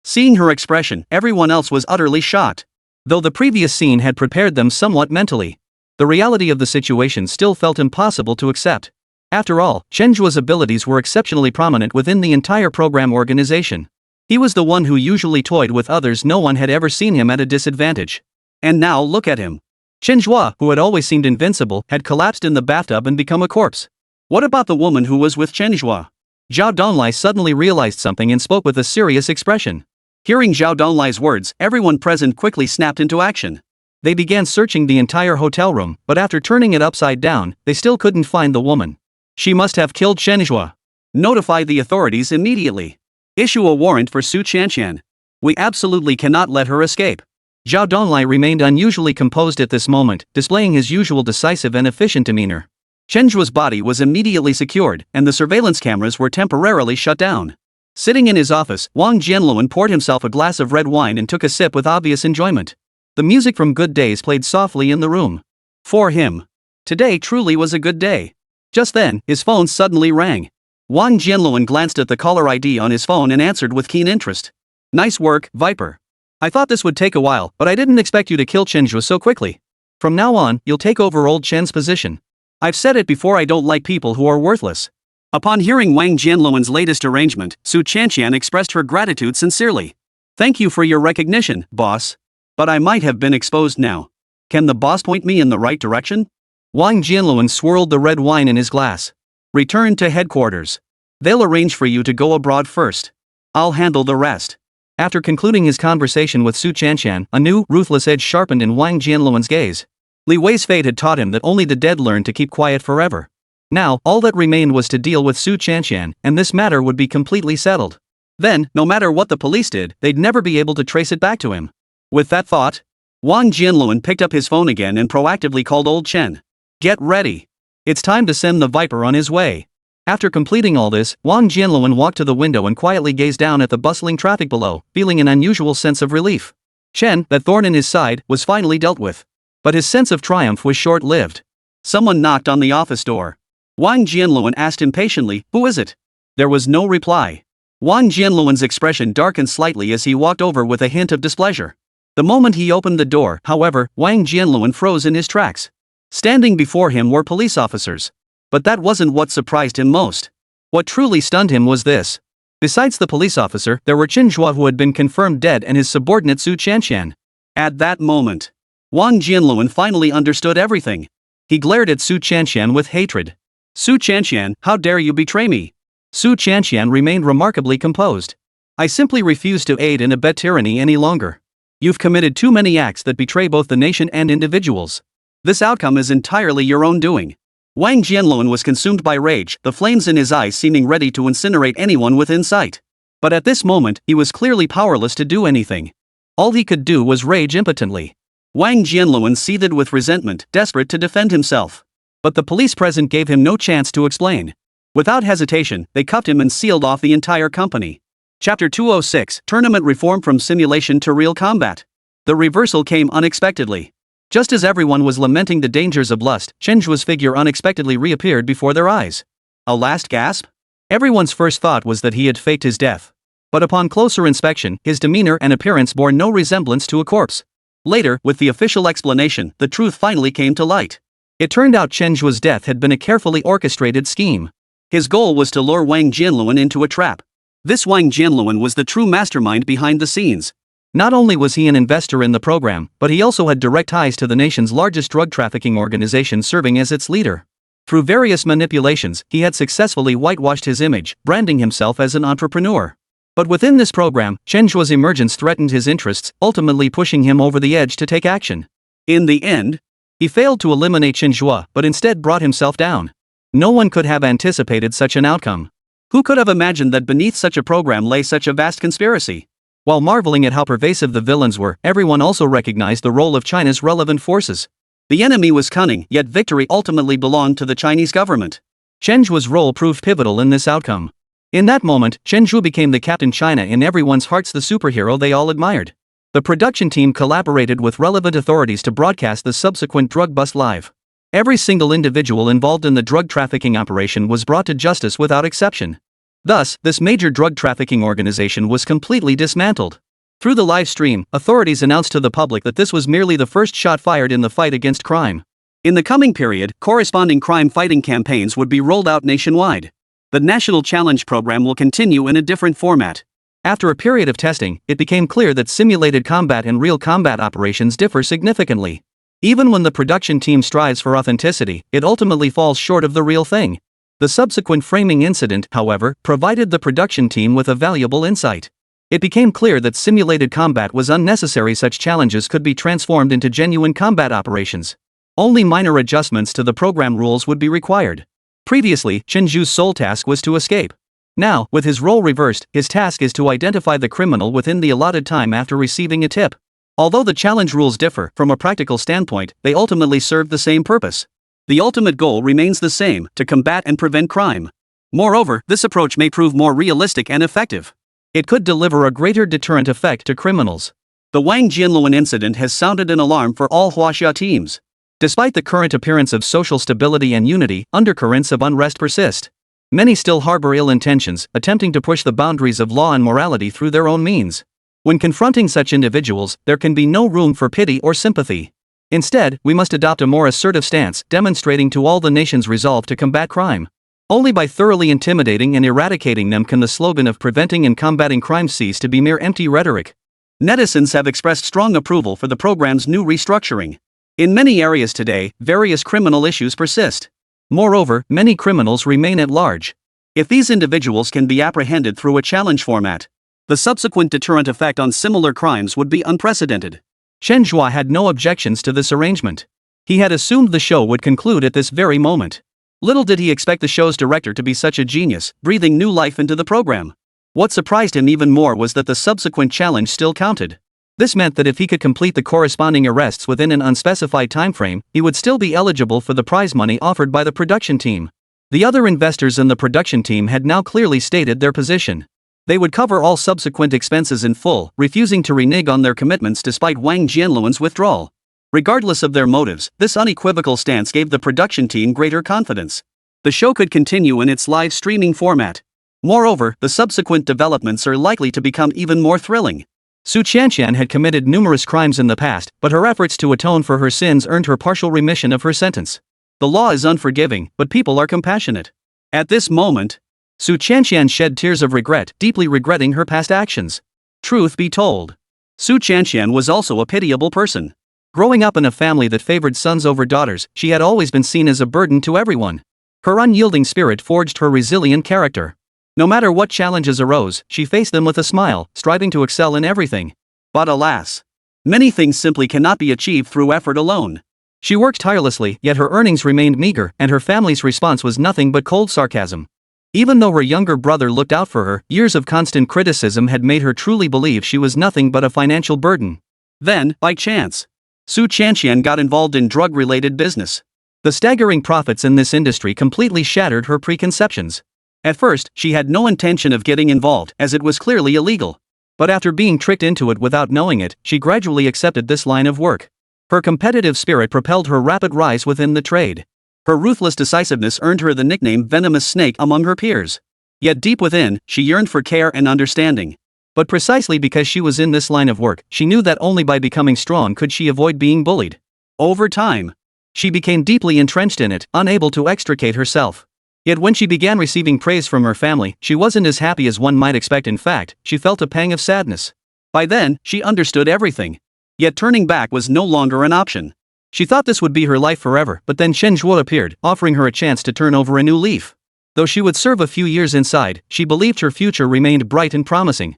Seeing her expression, everyone else was utterly shocked. Though the previous scene had prepared them somewhat mentally, the reality of the situation still felt impossible to accept. After all, Chen Zhe's abilities were exceptionally prominent within the entire program organization. He was the one who usually toyed with others. No one had ever seen him at a disadvantage. And now look at him. Chen Zhe, who had always seemed invincible, had collapsed in the bathtub and become a corpse. What about the woman who was with Chen Zhe? Zhao Donglai suddenly realized something and spoke with a serious expression. Hearing Zhao Donglai's words, everyone present quickly snapped into action. They began searching the entire hotel room, but after turning it upside down, they still couldn't find the woman. She must have killed Chen Zhe. Notify the authorities immediately. Issue a warrant for Su Chanxian. We absolutely cannot let her escape. Zhao Donglai remained unusually composed at this moment, displaying his usual decisive and efficient demeanor. Chen Zhe's body was immediately secured, and the surveillance cameras were temporarily shut down. Sitting in his office, Wang Jianluan poured himself a glass of red wine and took a sip with obvious enjoyment. The music from Good Days played softly in the room. For him, today truly was a good day. Just then, his phone suddenly rang. Wang Jianluan glanced at the caller ID on his phone and answered with keen interest. Nice work, Viper. I thought this would take a while, but I didn't expect you to kill Chen Zhe so quickly. From now on, you'll take over old Chen's position. I've said it before, I don't like people who are worthless. Upon hearing Wang Jianluan's latest arrangement, Su Chanxian expressed her gratitude sincerely. Thank you for your recognition, boss. But I might have been exposed now. Can the boss point me in the right direction? Wang Jianluan swirled the red wine in his glass. Return to headquarters. They'll arrange for you to go abroad first. I'll handle the rest. After concluding his conversation with Su Chanshan, a new, ruthless edge sharpened in Wang Jianluan's gaze. Li Wei's fate had taught him that only the dead learn to keep quiet forever. Now, all that remained was to deal with Su Chanshan, and this matter would be completely settled. Then, no matter what the police did, they'd never be able to trace it back to him. With that thought, Wang Jianluan picked up his phone again and proactively called old Chen. Get ready. It's time to send the Viper on his way. After completing all this, Wang Jianluan walked to the window and quietly gazed down at the bustling traffic below, feeling an unusual sense of relief. Chen, that thorn in his side, was finally dealt with. But his sense of triumph was short-lived. Someone knocked on the office door. Wang Jianluan asked impatiently, "Who is it?" There was no reply. Wang Jianluan's expression darkened slightly as he walked over with a hint of displeasure. The moment he opened the door, however, Wang Jianluan froze in his tracks. Standing before him were police officers. But that wasn't what surprised him most. What truly stunned him was this. Besides the police officer, there were Chen Zhe, who had been confirmed dead, and his subordinate Su Chanshan. At that moment, Wang Jianluan finally understood everything. He glared at Su Chanshan with hatred. "Su Chanshan, how dare you betray me?" Su Chanshan remained remarkably composed. "I simply refuse to aid and abet tyranny any longer. You've committed too many acts that betray both the nation and individuals. This outcome is entirely your own doing." Wang Jianluan was consumed by rage, the flames in his eyes seeming ready to incinerate anyone within sight. But at this moment, he was clearly powerless to do anything. All he could do was rage impotently. Wang Jianluan seethed with resentment, desperate to defend himself. But the police present gave him no chance to explain. Without hesitation, they cuffed him and sealed off the entire company. Chapter 206, Tournament Reform from Simulation to Real Combat. The reversal came unexpectedly. Just as everyone was lamenting the dangers of lust, Chen Zhe's figure unexpectedly reappeared before their eyes. A last gasp? Everyone's first thought was that he had faked his death. But upon closer inspection, his demeanor and appearance bore no resemblance to a corpse. Later, with the official explanation, the truth finally came to light. It turned out Chen Zhe's death had been a carefully orchestrated scheme. His goal was to lure Wang Jianluan into a trap. This Wang Jianluan was the true mastermind behind the scenes. Not only was he an investor in the program, but he also had direct ties to the nation's largest drug trafficking organization, serving as its leader. Through various manipulations, he had successfully whitewashed his image, branding himself as an entrepreneur. But within this program, Chen Zhe's emergence threatened his interests, ultimately pushing him over the edge to take action. In the end, he failed to eliminate Chen Zhe, but instead brought himself down. No one could have anticipated such an outcome. Who could have imagined that beneath such a program lay such a vast conspiracy? While marveling at how pervasive the villains were, everyone also recognized the role of China's relevant forces. The enemy was cunning, yet victory ultimately belonged to the Chinese government. Chen Zhe's role proved pivotal in this outcome. In that moment, Chen Zhe became the Captain China in everyone's hearts, the superhero they all admired. The production team collaborated with relevant authorities to broadcast the subsequent drug bust live. Every single individual involved in the drug trafficking operation was brought to justice without exception. Thus, this major drug trafficking organization was completely dismantled. Through the live stream, authorities announced to the public that this was merely the first shot fired in the fight against crime. In the coming period, corresponding crime-fighting campaigns would be rolled out nationwide. The National Challenge program will continue in a different format. After a period of testing, it became clear that simulated combat and real combat operations differ significantly. Even when the production team strives for authenticity, it ultimately falls short of the real thing. The subsequent framing incident, however, provided the production team with a valuable insight. It became clear that simulated combat was unnecessary. Such challenges could be transformed into genuine combat operations. Only minor adjustments to the program rules would be required. Previously, Chen Zhe's sole task was to escape. Now, with his role reversed, his task is to identify the criminal within the allotted time after receiving a tip. Although the challenge rules differ, from a practical standpoint, they ultimately serve the same purpose. The ultimate goal remains the same: to combat and prevent crime. Moreover, this approach may prove more realistic and effective. It could deliver a greater deterrent effect to criminals. The Wang Jianluan incident has sounded an alarm for all Huaxia teams. Despite the current appearance of social stability and unity, undercurrents of unrest persist. Many still harbor ill intentions, attempting to push the boundaries of law and morality through their own means. When confronting such individuals, there can be no room for pity or sympathy. Instead, we must adopt a more assertive stance, demonstrating to all the nation's resolve to combat crime. Only by thoroughly intimidating and eradicating them can the slogan of preventing and combating crime cease to be mere empty rhetoric. Netizens have expressed strong approval for the program's new restructuring. In many areas today, various criminal issues persist. Moreover, many criminals remain at large. If these individuals can be apprehended through a challenge format, the subsequent deterrent effect on similar crimes would be unprecedented. Chen Zhe had no objections to this arrangement. He had assumed the show would conclude at this very moment. Little did he expect the show's director to be such a genius, breathing new life into the program. What surprised him even more was that the subsequent challenge still counted. This meant that if he could complete the corresponding arrests within an unspecified timeframe, he would still be eligible for the prize money offered by the production team. The other investors in the production team had now clearly stated their position. They would cover all subsequent expenses in full, refusing to renege on their commitments despite Wang Jianluan's withdrawal. Regardless of their motives, this unequivocal stance gave the production team greater confidence. The show could continue in its live streaming format. Moreover, the subsequent developments are likely to become even more thrilling. Su Qianqian had committed numerous crimes in the past, but her efforts to atone for her sins earned her partial remission of her sentence. The law is unforgiving, but people are compassionate. At this moment, Su Qianqian shed tears of regret, deeply regretting her past actions. Truth be told, Su Qianqian was also a pitiable person. Growing up in a family that favored sons over daughters, she had always been seen as a burden to everyone. Her unyielding spirit forged her resilient character. No matter what challenges arose, she faced them with a smile, striving to excel in everything. But alas, many things simply cannot be achieved through effort alone. She worked tirelessly, yet her earnings remained meager, and her family's response was nothing but cold sarcasm. Even though her younger brother looked out for her, years of constant criticism had made her truly believe she was nothing but a financial burden. Then, by chance, Su Qianqian got involved in drug-related business. The staggering profits in this industry completely shattered her preconceptions. At first, she had no intention of getting involved, as it was clearly illegal. But after being tricked into it without knowing it, she gradually accepted this line of work. Her competitive spirit propelled her rapid rise within the trade. Her ruthless decisiveness earned her the nickname Venomous Snake among her peers. Yet deep within, she yearned for care and understanding. But precisely because she was in this line of work, she knew that only by becoming strong could she avoid being bullied. Over time, she became deeply entrenched in it, unable to extricate herself. Yet when she began receiving praise from her family, she wasn't as happy as one might expect. In fact, she felt a pang of sadness. By then, she understood everything. Yet turning back was no longer an option. She thought this would be her life forever, but then Chen Zhe appeared, offering her a chance to turn over a new leaf. Though she would serve a few years inside, she believed her future remained bright and promising.